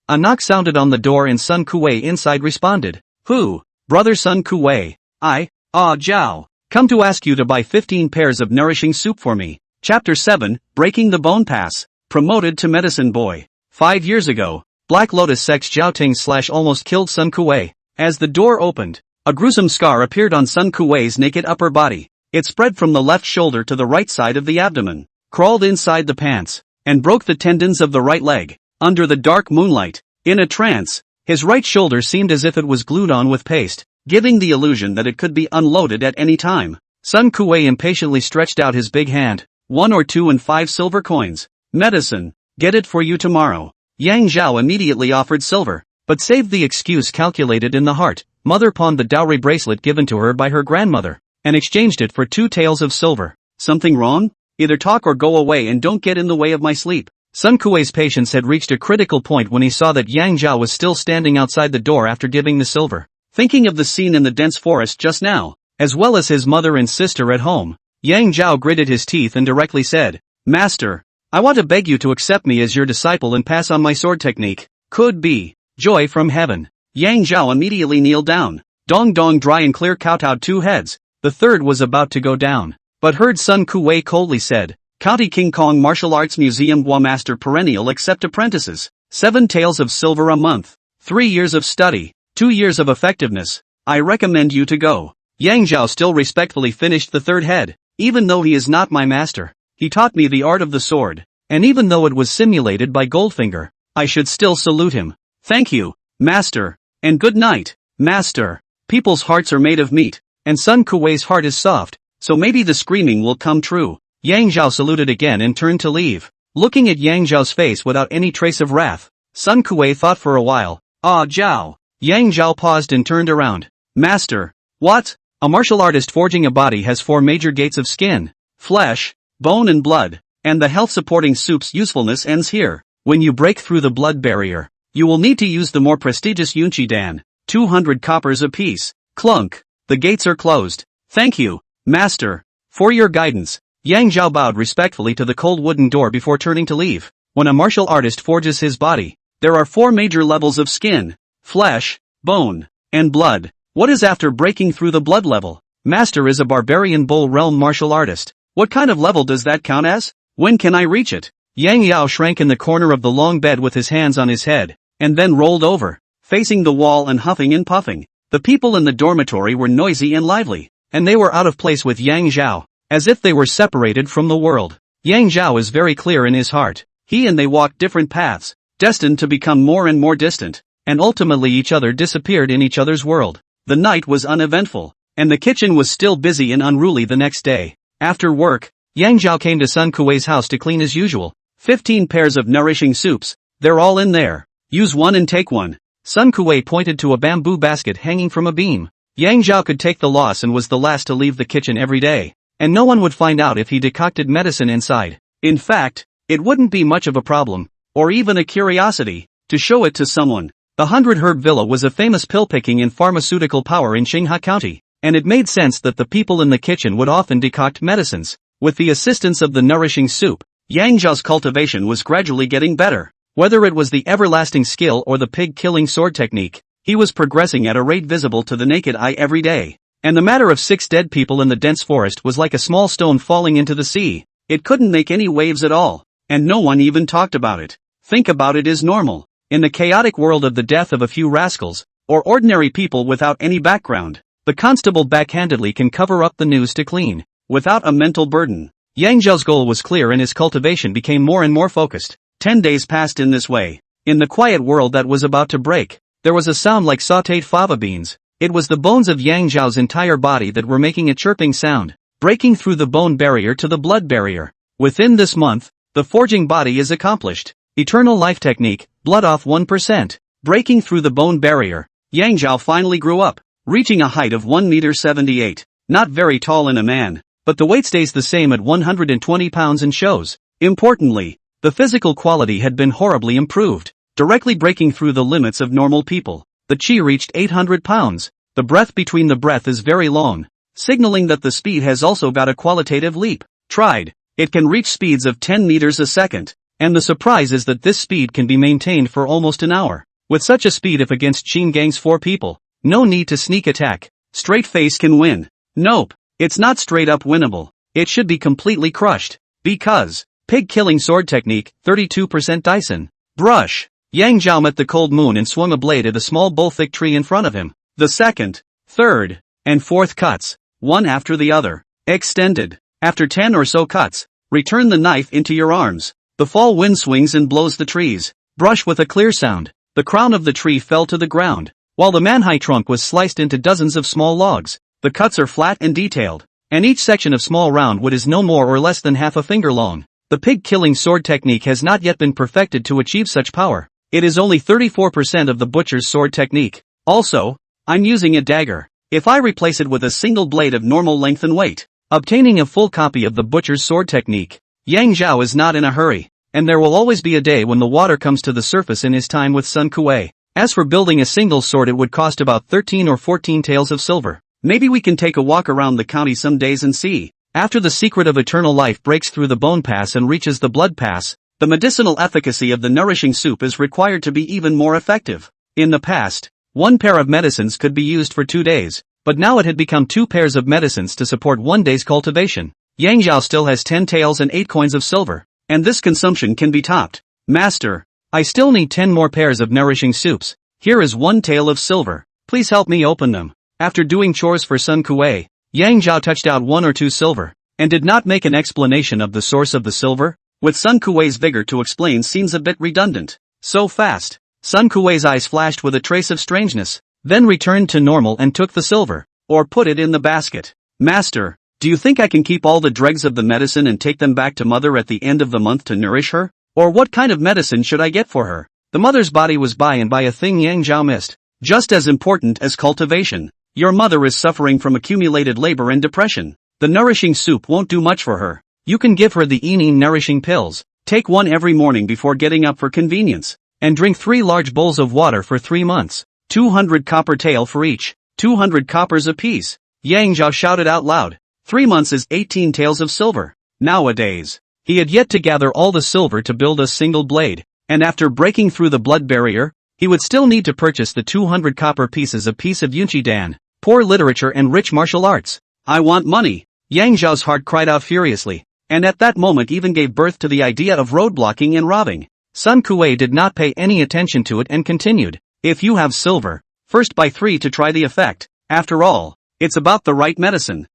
knock sounded on the door and Sun Kuei inside responded. Who? Brother Sun Kuei. Zhao. Come to ask you to buy 15 pairs of nourishing soup for me. Chapter 7, Breaking the Bone Pass. Promoted to Medicine Boy. 5 years ago, Black Lotus Sex Jiaoting / almost killed Sun Kuei. As the door opened, a gruesome scar appeared on Sun Kuei's naked upper body. It spread from the left shoulder to the right side of the abdomen, crawled inside the pants, and broke the tendons of the right leg. Under the dark moonlight, in a trance, his right shoulder seemed as if it was glued on with paste, giving the illusion that it could be unloaded at any time. Sun Kuei impatiently stretched out his big hand. 1 or 2 and 5 silver coins. Medicine. Get it for you tomorrow. Yang Zhao immediately offered silver, but saved the excuse calculated in the heart. Mother pawned the dowry bracelet given to her by her grandmother, and exchanged it for 2 taels of silver. Something wrong? Either talk or go away and don't get in the way of my sleep. Sun Kuei's patience had reached a critical point when he saw that Yang Zhao was still standing outside the door after giving the silver. Thinking of the scene in the dense forest just now, as well as his mother and sister at home, Yang Zhao gritted his teeth and directly said, Master, I want to beg you to accept me as your disciple and pass on my sword technique. Could be joy from heaven. Yang Zhao immediately kneeled down. Dong Dong dry and clear kowtowed 2 heads. The third was about to go down, but heard Sun Kuei coldly said, County King Kong Martial Arts Museum Gua Master Perennial accept apprentices. 7 taels of silver a month. 3 years of study. 2 years of effectiveness. I recommend you to go. Yang Zhao still respectfully finished the 3rd head. Even though he is not my master, he taught me the art of the sword, and even though it was simulated by Goldfinger, I should still salute him. Thank you, master, and good night, master. People's hearts are made of meat, and Sun Kuei's heart is soft, so maybe the screaming will come true. Yang Zhao saluted again and turned to leave. Looking at Yang Zhao's face without any trace of wrath, Sun Kuei thought for a while. Zhao. Yang Zhao paused and turned around. Master. What? A martial artist forging a body has 4 major gates of skin, flesh, bone and blood, and the health-supporting soup's usefulness ends here. When you break through the blood barrier, you will need to use the more prestigious Yunqi Dan, 200 coppers apiece. Clunk. The gates are closed. Thank you, master, for your guidance. Yang Zhao bowed respectfully to the cold wooden door before turning to leave. When a martial artist forges his body, there are 4 major levels of skin, flesh, bone, and blood. What is after breaking through the blood level? Master is a barbarian bull realm martial artist. What kind of level does that count as? When can I reach it? Yang Yao shrank in the corner of the long bed with his hands on his head, and then rolled over, facing the wall and huffing and puffing. The people in the dormitory were noisy and lively, and they were out of place with Yang Zhao, as if they were separated from the world. Yang Zhao is very clear in his heart. He and they walked different paths, destined to become more and more distant, and ultimately each other disappeared in each other's world. The night was uneventful, and the kitchen was still busy and unruly the next day. After work, Yang Zhao came to Sun Kuei's house to clean as usual. 15 pairs of nourishing soups, they're all in there. Use one and take one. Sun Kuei pointed to a bamboo basket hanging from a beam. Yang Zhao could take the loss and was the last to leave the kitchen every day, and no one would find out if he decocted medicine inside. In fact, it wouldn't be much of a problem, or even a curiosity, to show it to someone. The 100 Herb Villa was a famous pill-picking and pharmaceutical power in Xinghua County, and it made sense that the people in the kitchen would often decoct medicines. With the assistance of the nourishing soup, Yang Zhao's cultivation was gradually getting better. Whether it was the everlasting skill or the pig-killing sword technique, he was progressing at a rate visible to the naked eye every day. And the matter of 6 dead people in the dense forest was like a small stone falling into the sea. It couldn't make any waves at all, and no one even talked about it. Think about it is normal. In the chaotic world of the death of a few rascals, or ordinary people without any background, the constable backhandedly can cover up the news to clean, without a mental burden. Yang Zhao's goal was clear and his cultivation became more and more focused. 10 days passed in this way. In the quiet world that was about to break, there was a sound like sautéed fava beans. It was the bones of Yang Zhao's entire body that were making a chirping sound, breaking through the bone barrier to the blood barrier. Within this month, the forging body is accomplished. Eternal life technique, blood off 1%. Breaking through the bone barrier, Yang Zhao finally grew up, reaching a height of 1.78 meters. Not very tall in a man, but the weight stays the same at 120 pounds and shows. Importantly, the physical quality had been horribly improved, directly breaking through the limits of normal people. The chi reached 800 pounds. The breath between the breath is very long, signaling that the speed has also got a qualitative leap. Tried, it can reach speeds of 10 meters a second. And the surprise is that this speed can be maintained for almost an hour. With such a speed if against Qin Gang's 4 people, no need to sneak attack. Straight face can win. Nope, it's not straight up winnable. It should be completely crushed. Because, pig killing sword technique, 32% Dyson. Brush. Yang Zhao met the cold moon and swung a blade at a small bull-thick tree in front of him. The second, third, and fourth cuts, one after the other, extended. After 10 or so cuts, return the knife into your arms. The fall wind swings and blows the trees. Brush with a clear sound. The crown of the tree fell to the ground, while the manhwa trunk was sliced into dozens of small logs. The cuts are flat and detailed, and each section of small round wood is no more or less than half a finger long. The pig-killing sword technique has not yet been perfected to achieve such power. It is only 34% of the butcher's sword technique. Also, I'm using a dagger. If I replace it with a single blade of normal length and weight, obtaining a full copy of the butcher's sword technique, Yang Zhao is not in a hurry, and there will always be a day when the water comes to the surface in his time with Sun Kuei. As for building a single sword, it would cost about 13 or 14 taels of silver. Maybe we can take a walk around the county some days and see. After the secret of eternal life breaks through the bone pass and reaches the blood pass, the medicinal efficacy of the nourishing soup is required to be even more effective. In the past, 1 pair of medicines could be used for 2 days, but now it had become 2 pairs of medicines to support 1 day's cultivation. Yang Zhao still has 10 taels and 8 coins of silver, and this consumption can be topped. Master, I still need 10 more pairs of nourishing soups. Here is 1 tael of silver. Please help me open them. After doing chores for Sun Kuei, Yang Zhao touched out 1 or 2 silver, and did not make an explanation of the source of the silver. With Sun Kuei's vigor to explain seems a bit redundant. So fast. Sun Kuei's eyes flashed with a trace of strangeness, then returned to normal and took the silver, or put it in the basket. Master, do you think I can keep all the dregs of the medicine and take them back to mother at the end of the month to nourish her? Or what kind of medicine should I get for her? The mother's body was by and by a thing Yang Zhao missed. Just as important as cultivation. Your mother is suffering from accumulated labor and depression. The nourishing soup won't do much for her. You can give her the Enin nourishing pills. Take 1 every morning before getting up for convenience. And drink 3 large bowls of water for 3 months. 200 copper tael for each. 200 coppers apiece. Yang Zhao shouted out loud. 3 months is 18 taels of silver. Nowadays, he had yet to gather all the silver to build a single blade, and after breaking through the blood barrier, he would still need to purchase the 200 copper pieces of Yunchi Dan, poor literature and rich martial arts. I want money. Yang Zhao's heart cried out furiously, and at that moment even gave birth to the idea of roadblocking and robbing. Sun Kuei did not pay any attention to it and continued, if you have silver, first buy 3 to try the effect. After all, it's about the right medicine.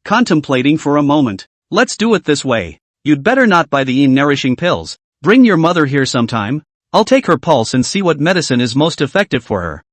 Contemplating for a moment. Let's do it this way. You'd better not buy the nourishing pills. Bring your mother here sometime. I'll take her pulse and see what medicine is most effective for her.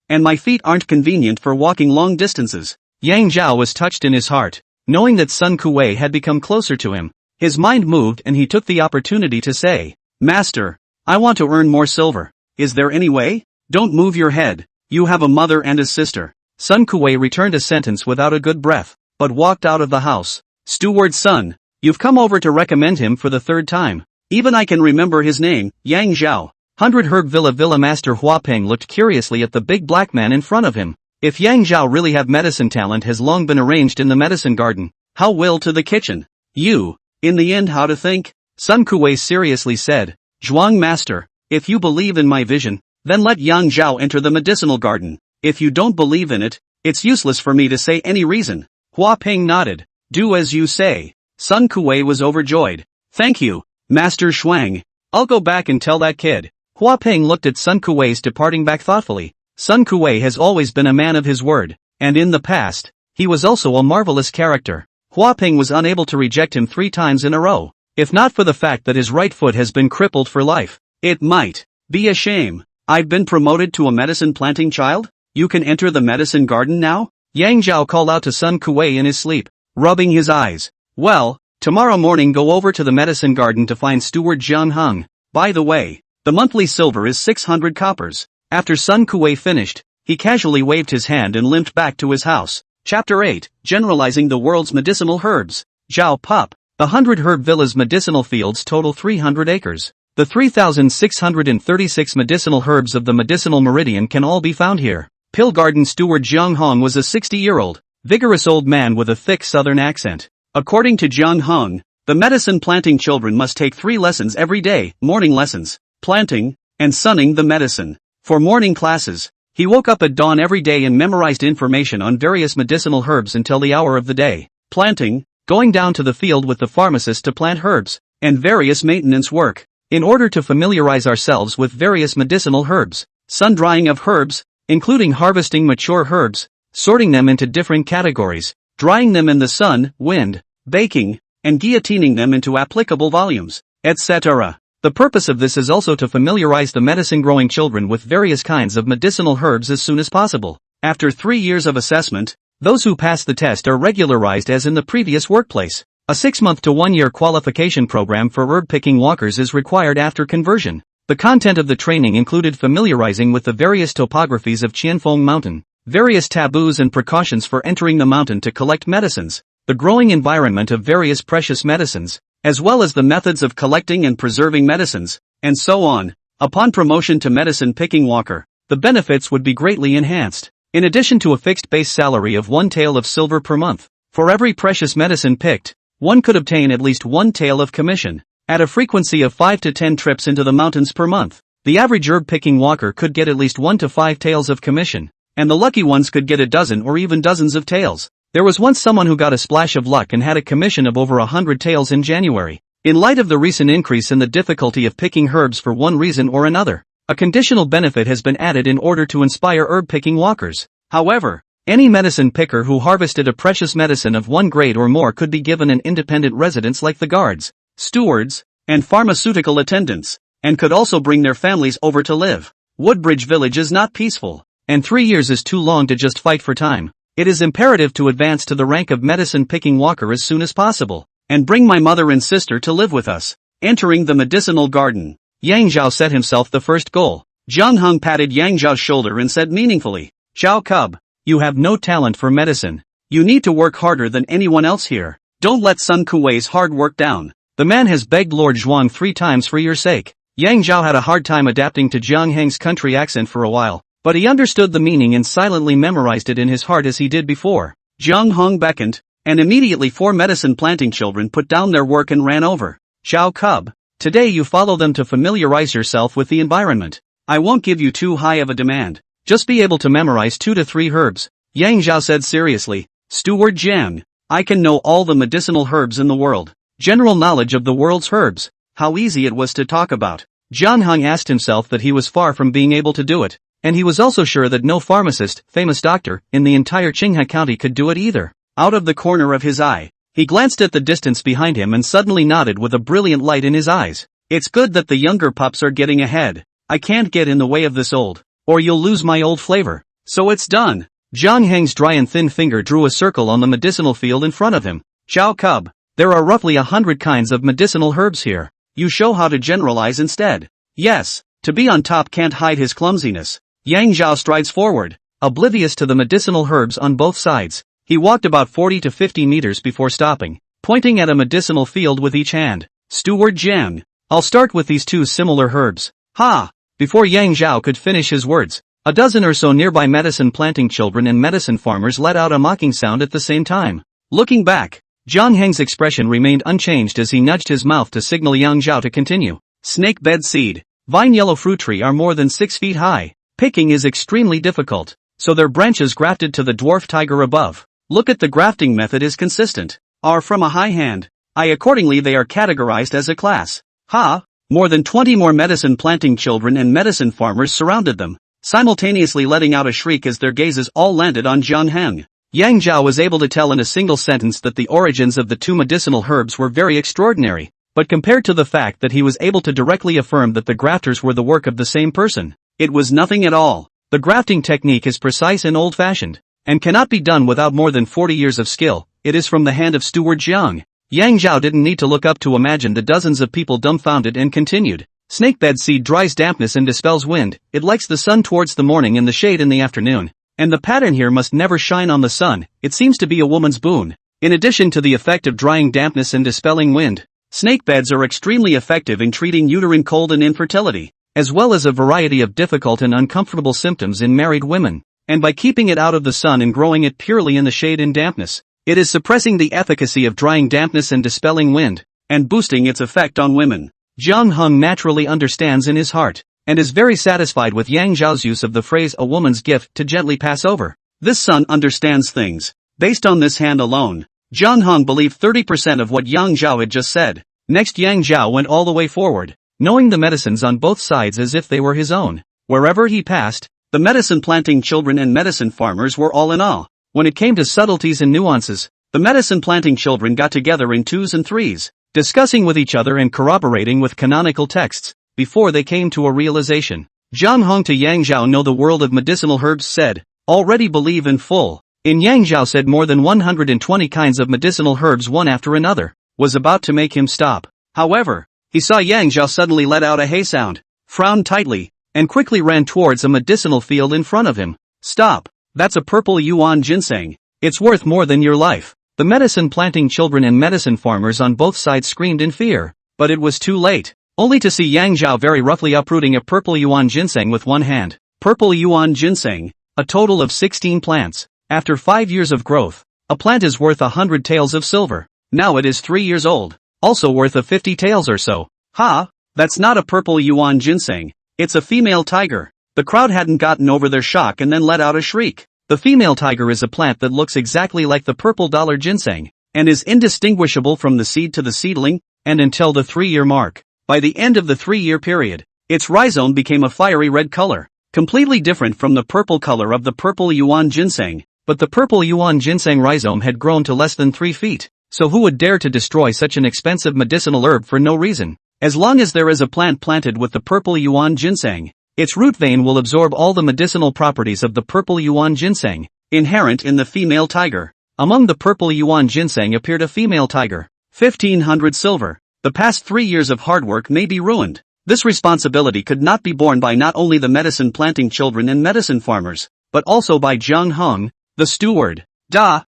And my feet aren't convenient for walking long distances. Yang Zhao was touched in his heart, knowing that Sun Kuei had become closer to him. His mind moved and he took the opportunity to say, Master, I want to earn more silver. Is there any way? Don't move your head. You have a mother and a sister. Sun Kuei returned a sentence without a good breath, but walked out of the house. Steward's son, you've come over to recommend him for the 3rd time. Even I can remember his name, Yang Zhao. 100 Herb Villa Master Hua Peng looked curiously at the big black man in front of him. If Yang Zhao really have medicine talent has long been arranged in the medicine garden, how will to the kitchen? You, in the end how to think? Sun Kuei seriously said, Zhuang Master, if you believe in my vision, then let Yang Zhao enter the medicinal garden. If you don't believe in it, it's useless for me to say any reason. Hua Peng nodded. Do as you say. Sun Kuei was overjoyed. Thank you, Master Shuang. I'll go back and tell that kid. Hua Peng looked at Sun Kuei's departing back thoughtfully. Sun Kuei has always been a man of his word, and in the past, he was also a marvelous character. Hua Peng was unable to reject him 3 times in a row, if not for the fact that his right foot has been crippled for life. It might be a shame. I've been promoted to a medicine planting child? You can enter the medicine garden now? Yang Zhao called out to Sun Kuei in his sleep, rubbing his eyes. Well, tomorrow morning go over to the medicine garden to find Steward Jiang Heng. By the way, the monthly silver is 600 coppers. After Sun Kuei finished, he casually waved his hand and limped back to his house. Chapter 8, Generalizing the World's Medicinal Herbs. Zhao Pup. The 100 Herb Villa's medicinal fields total 300 acres. The 3,636 medicinal herbs of the medicinal meridian can all be found here. Pill Garden Steward Jiang Heng was a 60-year-old, vigorous old man with a thick southern accent. According to Jiang Heng, the medicine planting children must take 3 lessons every day, morning lessons, planting, and sunning the medicine. For morning classes, he woke up at dawn every day and memorized information on various medicinal herbs until the hour of the day. Planting, going down to the field with the pharmacist to plant herbs, and various maintenance work, in order to familiarize ourselves with various medicinal herbs. Sun drying of herbs, including harvesting mature herbs, sorting them into different categories, drying them in the sun, wind, baking, and guillotining them into applicable volumes, etc. The purpose of this is also to familiarize the medicine-growing children with various kinds of medicinal herbs as soon as possible. After 3 years of assessment, those who pass the test are regularized as in the previous workplace. A 6-month to 1-year qualification program for herb-picking walkers is required after conversion. The content of the training included familiarizing with the various topographies of Qianfeng Mountain, various taboos and precautions for entering the mountain to collect medicines, the growing environment of various precious medicines, as well as the methods of collecting and preserving medicines, and so on. Upon promotion to medicine picking walker, the benefits would be greatly enhanced. In addition to a fixed base salary of 1 tael of silver per month, for every precious medicine picked, one could obtain at least 1 tael of commission. At a frequency of 5 to 10 trips into the mountains per month, the average herb picking walker could get at least 1 to 5 taels of commission, and the lucky ones could get a dozen or even dozens of taels. There was once someone who got a splash of luck and had a commission of over 100 taels in January. In light of the recent increase in the difficulty of picking herbs for one reason or another, a conditional benefit has been added in order to inspire herb picking walkers. However, any medicine picker who harvested a precious medicine of 1 grade or more could be given an independent residence like the guards, stewards, and pharmaceutical attendants, and could also bring their families over to live. Woodbridge Village is not peaceful, and 3 years is too long to just fight for time. It is imperative to advance to the rank of medicine-picking walker as soon as possible, and bring my mother and sister to live with us. Entering the medicinal garden, Yang Zhao set himself the first goal. Jiang Heng patted Yang Zhao's shoulder and said meaningfully, Zhao Cub, you have no talent for medicine. You need to work harder than anyone else here. Don't let Sun Kuei's hard work down. The man has begged Lord Zhuang 3 times for your sake. Yang Zhao had a hard time adapting to Jiang Heng's country accent for a while, but he understood the meaning and silently memorized it in his heart as he did before. Jiang Heng beckoned, and immediately 4 medicine planting children put down their work and ran over. Zhao Cub, today you follow them to familiarize yourself with the environment. I won't give you too high of a demand. Just be able to memorize 2 to 3 herbs. Yang Zhao said seriously. Steward Jiang, I can know all the medicinal herbs in the world. General knowledge of the world's herbs. How easy it was to talk about. Jiang Heng asked himself that he was far from being able to do it. And he was also sure that no pharmacist, famous doctor, in the entire Qinghai County could do it either. Out of the corner of his eye, he glanced at the distance behind him and suddenly nodded with a brilliant light in his eyes. It's good that the younger pups are getting ahead. I can't get in the way of this old, or you'll lose my old flavor. So it's done. Jiang Heng's dry and thin finger drew a circle on the medicinal field in front of him. Chow Cub, there are roughly 100 kinds of medicinal herbs here. You show how to generalize instead. Yes, to be on top can't hide his clumsiness. Yang Zhao strides forward, oblivious to the medicinal herbs on both sides. He walked about 40 to 50 meters before stopping, pointing at a medicinal field with each hand. Steward Jiang, I'll start with these 2 similar herbs. Ha! Before Yang Zhao could finish his words, a dozen or so nearby medicine planting children and medicine farmers let out a mocking sound at the same time. Looking back, Jiang Heng's expression remained unchanged as he nudged his mouth to signal Yang Zhao to continue. Snake bed seed, vine yellow fruit tree are more than 6 feet high. Picking is extremely difficult, so their branches grafted to the dwarf tiger above. Look at the grafting method is consistent. Are from a high hand. Accordingly they are categorized as a class. Ha! More than 20 more medicine planting children and medicine farmers surrounded them, simultaneously letting out a shriek as their gazes all landed on Jiang Heng. Yang Zhao was able to tell in a single sentence that the origins of the 2 medicinal herbs were very extraordinary, but compared to the fact that he was able to directly affirm that the grafters were the work of the same person, it was nothing at all. The grafting technique is precise and old-fashioned, and cannot be done without more than 40 years of skill. It is from the hand of Steward Jiang. Yang Zhao didn't need to look up to imagine the dozens of people dumbfounded and continued. Snakebed seed dries dampness and dispels wind. It likes the sun towards the morning and the shade in the afternoon. And the pattern here must never shine on the sun. It seems to be a woman's boon. In addition to the effect of drying dampness and dispelling wind, snakebeds are extremely effective in treating uterine cold and infertility, as well as a variety of difficult and uncomfortable symptoms in married women. And by keeping it out of the sun and growing it purely in the shade and dampness, it is suppressing the efficacy of drying dampness and dispelling wind, and boosting its effect on women. Jiang Heng naturally understands in his heart, and is very satisfied with Yang Zhao's use of the phrase a woman's gift to gently pass over. This son understands things. Based on this hand alone, Jiang Heng believed 30% of what Yang Zhao had just said. Next Yang Zhao went all the way forward, knowing the medicines on both sides as if they were his own. Wherever he passed, the medicine planting children and medicine farmers were all in awe. When it came to subtleties and nuances, the medicine planting children got together in 2s and 3s, discussing with each other and corroborating with canonical texts, before they came to a realization. Jiang Heng to Yang Zhao know the world of medicinal herbs said, already believe in full. In Yang Zhao said more than 120 kinds of medicinal herbs one after another, was about to make him stop. However, he saw Yang Zhao suddenly let out a hey sound, frowned tightly, and quickly ran towards a medicinal field in front of him. Stop, that's a purple yuan ginseng. It's worth more than your life. The medicine planting children and medicine farmers on both sides screamed in fear, but it was too late, only to see Yang Zhao very roughly uprooting a purple yuan ginseng with one hand. Purple yuan ginseng, a total of 16 plants. After 5 years of growth, a plant is worth 100 taels of silver. Now it is 3 years old, also worth of 50 taels or so. Ha, that's not a purple yuan ginseng, it's a female tiger. The crowd hadn't gotten over their shock and then let out a shriek. The female tiger is a plant that looks exactly like the purple dollar ginseng, and is indistinguishable from the seed to the seedling, and until the 3-year mark. By the end of the 3-year period, its rhizome became a fiery red color, completely different from the purple color of the purple yuan ginseng, but the purple yuan ginseng rhizome had grown to less than 3 feet, so who would dare to destroy such an expensive medicinal herb for no reason? As long as there is a plant planted with the purple yuan ginseng, its root vein will absorb all the medicinal properties of the purple yuan ginseng, inherent in the female tiger. Among the purple yuan ginseng appeared a female tiger. 1,500 silver. The past 3 years of hard work may be ruined. This responsibility could not be borne by not only the medicine planting children and medicine farmers, but also by Jiang Heng, the steward. Da.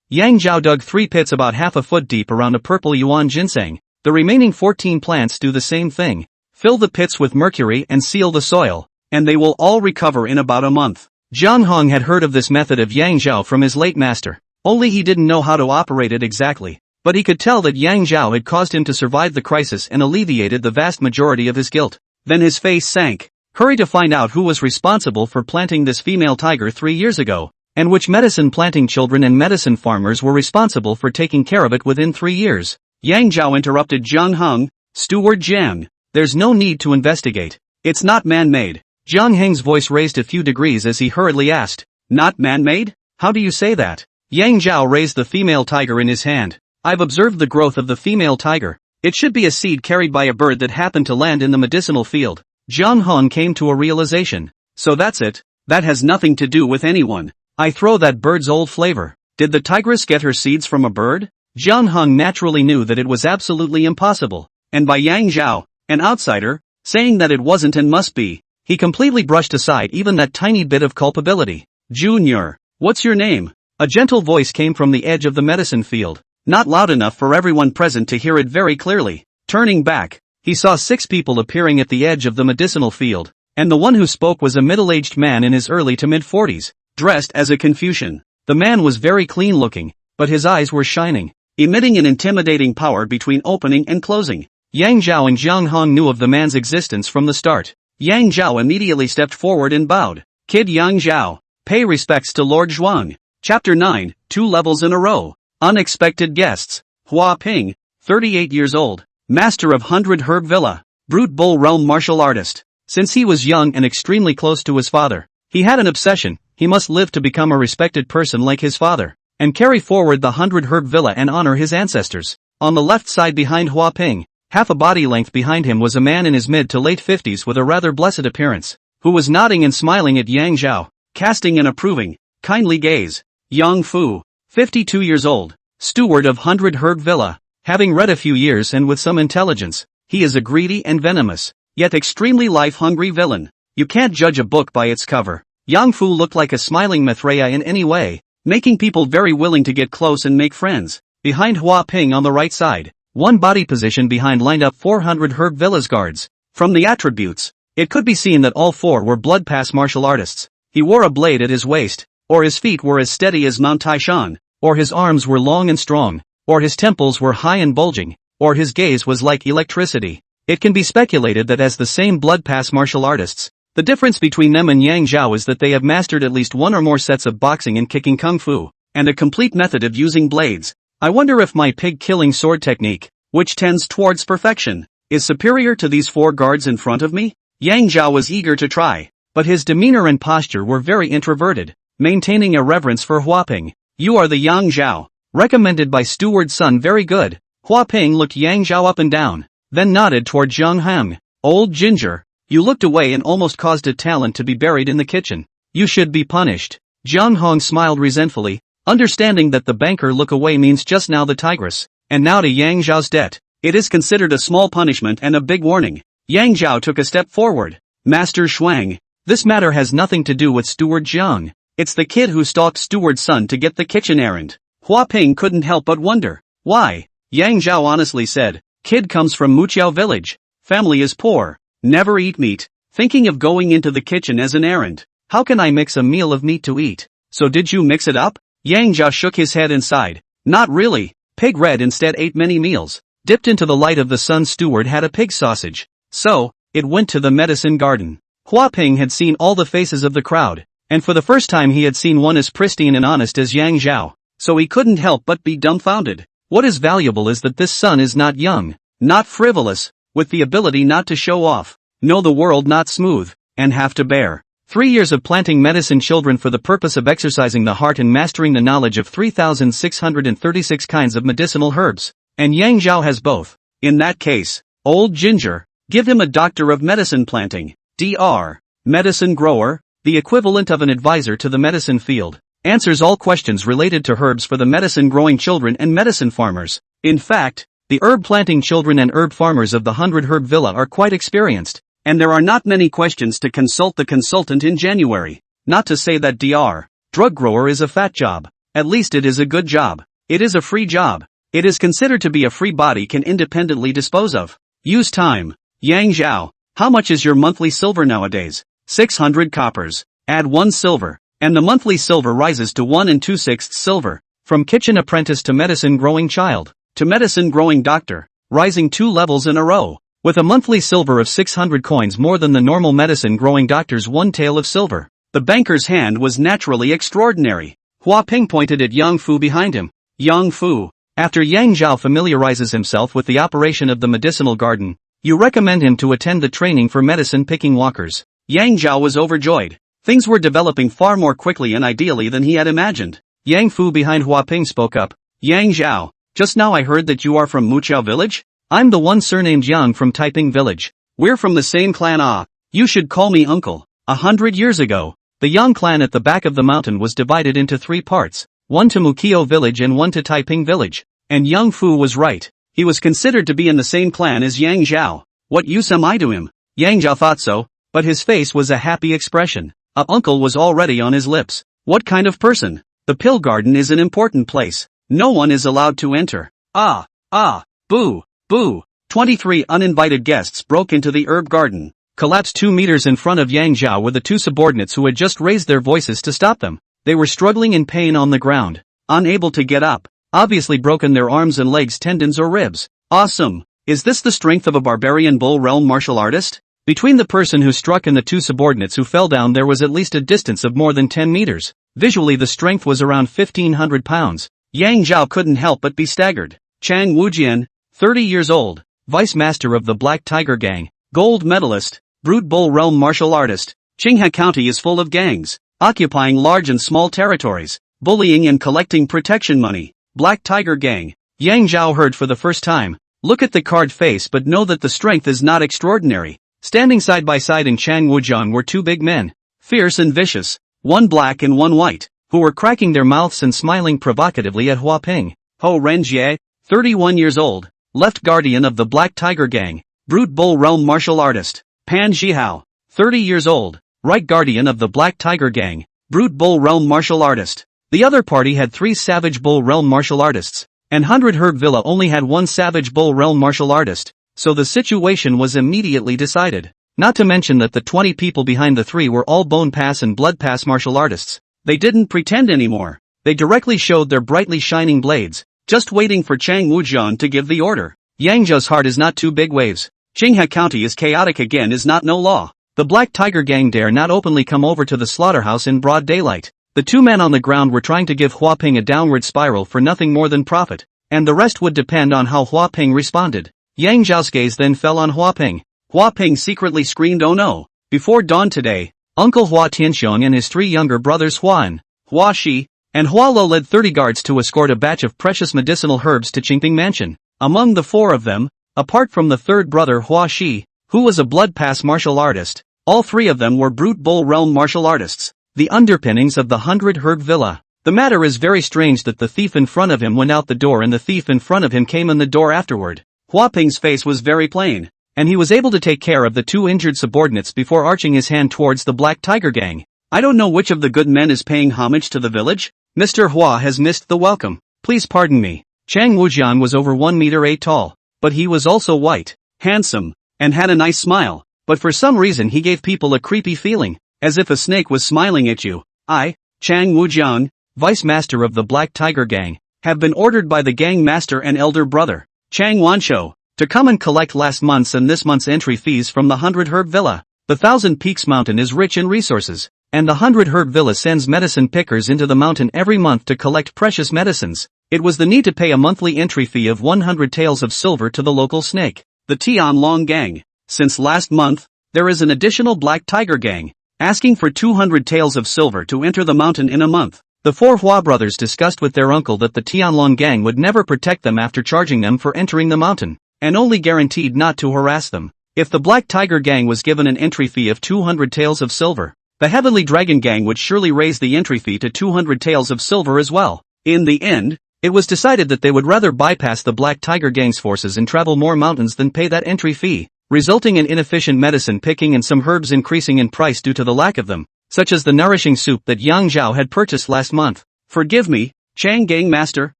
Yang Zhao dug 3 pits about half a foot deep around a purple yuan ginseng. The remaining 14 plants do the same thing. Fill the pits with mercury and seal the soil, and they will all recover in about a month. Jiang Heng had heard of this method of Yang Zhao from his late master, only he didn't know how to operate it exactly, but he could tell that Yang Zhao had caused him to survive the crisis and alleviated the vast majority of his guilt. Then his face sank. Hurry to find out who was responsible for planting this female tiger 3 years ago, and which medicine planting children and medicine farmers were responsible for taking care of it within 3 years. Yang Zhao interrupted Zhang Heng. Steward Jiang, there's no need to investigate. It's not man-made. Zhang Heng's voice raised a few degrees as he hurriedly asked, not man-made? How do you say that? Yang Zhao raised the female tiger in his hand. I've observed the growth of the female tiger. It should be a seed carried by a bird that happened to land in the medicinal field. Zhang Heng came to a realization. So that's it. That has nothing to do with anyone. I throw that bird's old flavor. Did the tigress get her seeds from a bird? Zhang Heng naturally knew that it was absolutely impossible. And by Yang Zhao, an outsider, saying that it wasn't and must be, he completely brushed aside even that tiny bit of culpability. Junior, what's your name? A gentle voice came from the edge of the medicine field, not loud enough for everyone present to hear it very clearly. Turning back, he saw 6 people appearing at the edge of the medicinal field, and the one who spoke was a middle-aged man in his early to mid-40s, dressed as a Confucian. The man was very clean-looking, but his eyes were shining, emitting an intimidating power between opening and closing. Yang Zhao and Zhang Heng knew of the man's existence from the start. Yang Zhao immediately stepped forward and bowed. Kid Yang Zhao, pay respects to Lord Zhuang. Chapter 9, 2 levels in a row. Unexpected guests. Hua Ping, 38 years old, master of 100 Herb Villa, Brute Bull Realm martial artist. Since he was young and extremely close to his father, he had an obsession. He must live to become a respected person like his father, and carry forward the 100 Herb Villa and honor his ancestors. On the left side behind Hua Ping, half a body length behind him was a man in his mid to late 50s with a rather blessed appearance, who was nodding and smiling at Yang Zhao, casting an approving, kindly gaze. Yang Fu, 52 years old, steward of 100 Herb Villa. Having read a few years and with some intelligence, he is a greedy and venomous, yet extremely life-hungry villain. You can't judge a book by its cover. Yang Fu looked like a smiling Maitreya in any way, making people very willing to get close and make friends. Behind Hua Ping on the right side, one body position behind lined up 400 Herb Villa's guards. From the attributes, it could be seen that all 4 were blood pass martial artists. He wore a blade at his waist, or his feet were as steady as Mount Taishan, or his arms were long and strong, or his temples were high and bulging, or his gaze was like electricity. It can be speculated that as the same blood pass martial artists, the difference between them and Yang Zhao is that they have mastered at least 1 or more sets of boxing and kicking kung fu, and a complete method of using blades. I wonder if my pig-killing sword technique, which tends towards perfection, is superior to these 4 guards in front of me? Yang Zhao was eager to try, but his demeanor and posture were very introverted, maintaining a reverence for Hua Ping. You are the Yang Zhao, recommended by Steward Sun. Very good. Hua Ping looked Yang Zhao up and down, then nodded toward Zhang Heng. Old ginger, you looked away and almost caused a talent to be buried in the kitchen. You should be punished. Zhang Heng smiled resentfully, understanding that the banker look away means just now the tigress, and now to Yang Zhao's debt. It is considered a small punishment and a big warning. Yang Zhao took a step forward. Master Shuang, this matter has nothing to do with Steward Jiang. It's the kid who stalked Steward Sun to get the kitchen errand. Hua Ping couldn't help but wonder. Why? Yang Zhao honestly said, kid comes from Muqiao village. Family is poor. Never eat meat. Thinking of going into the kitchen as an errand. How can I mix a meal of meat to eat? So did you mix it up? Yang Zhao shook his head and sighed. Not really. Pig Red instead ate many meals. Dipped into the light of the sun. Steward had a pig sausage. So, it went to the medicine garden. Hua Ping had seen all the faces of the crowd, and for the first time he had seen one as pristine and honest as Yang Zhao, so he couldn't help but be dumbfounded. What is valuable is that this son is not young, not frivolous, with the ability not to show off, know the world not smooth, and have to bear 3 years of planting medicine children for the purpose of exercising the heart and mastering the knowledge of 3,636 kinds of medicinal herbs. And Yang Zhao has both. In that case, old ginger, give him a doctor of medicine planting, Dr. Medicine grower, the equivalent of an advisor to the medicine field, answers all questions related to herbs for the medicine growing children and medicine farmers. In fact, the herb planting children and herb farmers of the 100 Herb Villa are quite experienced, and there are not many questions to consult the consultant in January. Not to say that Dr. Drug grower is a fat job. At least it is a good job. It is a free job. It is considered to be a free body can independently dispose of. Use time. Yang Zhao, how much is your monthly silver nowadays? 600 coppers. Add 1 silver, and the monthly silver rises to 1 2/6 silver. From kitchen apprentice to medicine growing child, to medicine growing doctor, rising 2 levels in a row. With a monthly silver of 600 coins, more than the normal medicine-growing doctor's one tael of silver. The banker's hand was naturally extraordinary. Hua Ping pointed at Yang Fu behind him. Yang Fu. After Yang Zhao familiarizes himself with the operation of the medicinal garden, you recommend him to attend the training for medicine-picking walkers. Yang Zhao was overjoyed. Things were developing far more quickly and ideally than he had imagined. Yang Fu behind Hua Ping spoke up. Yang Zhao, just now I heard that you are from Muqiao village? I'm the one surnamed Yang from Taiping village. We're from the same clan. Ah, you should call me uncle. 100 years ago, the Yang clan at the back of the mountain was divided into 3 parts, one to Muqiao village and one to Taiping village. And Yang Fu was right. He was considered to be in the same clan as Yang Zhao. What use am I to him? Yang Zhao thought so, but his face was a happy expression. A uncle was already on his lips. What kind of person? The pill garden is an important place. No one is allowed to enter. Boo, boo. 23 uninvited guests broke into the herb garden, collapsed 2 meters in front of Yang Zhao with the 2 subordinates who had just raised their voices to stop them. They were struggling in pain on the ground, unable to get up, obviously broken their arms and legs, tendons or ribs. Awesome. Is this the strength of a barbarian bull realm martial artist? Between the person who struck and the 2 subordinates who fell down there was at least a distance of more than 10 meters. Visually the strength was around 1,500 pounds. Yang Zhao couldn't help but be staggered. Chang Wujian, 30 years old, vice master of the Black Tiger Gang, gold medalist, brute bull realm martial artist. Qinghe County is full of gangs, occupying large and small territories, bullying and collecting protection money. Black Tiger Gang. Yang Zhao heard for the first time. Look at the card face but know that the strength is not extraordinary. Standing side by side in Chang Wujian were 2 big men, fierce and vicious, one black and one white, who were cracking their mouths and smiling provocatively at Hua Ping. Ho Renjie, 31 years old, left guardian of the Black Tiger Gang, brute bull realm martial artist. Pan Zhihao, 30 years old, right guardian of the Black Tiger Gang, brute bull realm martial artist. The other party had 3 savage bull realm martial artists, and 100 Herb Villa only had 1 savage bull realm martial artist, so the situation was immediately decided. Not to mention that the 20 people behind the 3 were all bone pass and blood pass martial artists. They didn't pretend anymore. They directly showed their brightly shining blades, just waiting for Chang Wujian to give the order. Yang Zhou's heart is not 2 big waves. Qinghe County is chaotic again is not no law. The Black Tiger Gang dare not openly come over to the slaughterhouse in broad daylight. The 2 men on the ground were trying to give Hua Ping a downward spiral for nothing more than profit, and the rest would depend on how Hua Ping responded. Yang Zhao's gaze then fell on Hua Ping. Hua Ping secretly screamed oh no. Before dawn today, Uncle Hua Tianxiong and his 3 younger brothers Huan, Hua Shi, and Hua Lo led 30 guards to escort a batch of precious medicinal herbs to Qingping Mansion. Among the 4 of them, apart from the 3rd brother Hua Shi, who was a blood pass martial artist, all 3 of them were brute bull realm martial artists. The underpinnings of the 100 Herb Villa. The matter is very strange that the thief in front of him went out the door and the thief in front of him came in the door afterward. Hua Ping's face was very plain, and he was able to take care of the 2 injured subordinates before arching his hand towards the Black Tiger Gang. I don't know which of the good men is paying homage to the village. Mr. Hua has missed the welcome. Please pardon me. Chang Wujian was over 1 meter 8 tall, but he was also white, handsome, and had a nice smile, but for some reason he gave people a creepy feeling, as if a snake was smiling at you. I, Chang Wujian, vice master of the Black Tiger Gang, have been ordered by the gang master and elder brother, Chang Wanshou, to come and collect last month's and this month's entry fees from the 100 Herb Villa. The 1,000 Peaks Mountain is rich in resources, and the 100 Herb Villa sends medicine pickers into the mountain every month to collect precious medicines. It was the need to pay a monthly entry fee of 100 taels of silver to the local snake, the Tianlong Gang. Since last month, there is an additional Black Tiger Gang, asking for 200 taels of silver to enter the mountain in a month. The 4 Hua brothers discussed with their uncle that the Tianlong Gang would never protect them after charging them for entering the mountain, and only guaranteed not to harass them. If the Black Tiger Gang was given an entry fee of 200 taels of silver, the Heavenly Dragon Gang would surely raise the entry fee to 200 taels of silver as well. In the end, it was decided that they would rather bypass the Black Tiger Gang's forces and travel more mountains than pay that entry fee, resulting in inefficient medicine picking and some herbs increasing in price due to the lack of them, such as the nourishing soup that Yang Zhao had purchased last month. Forgive me, Chang Gang Master,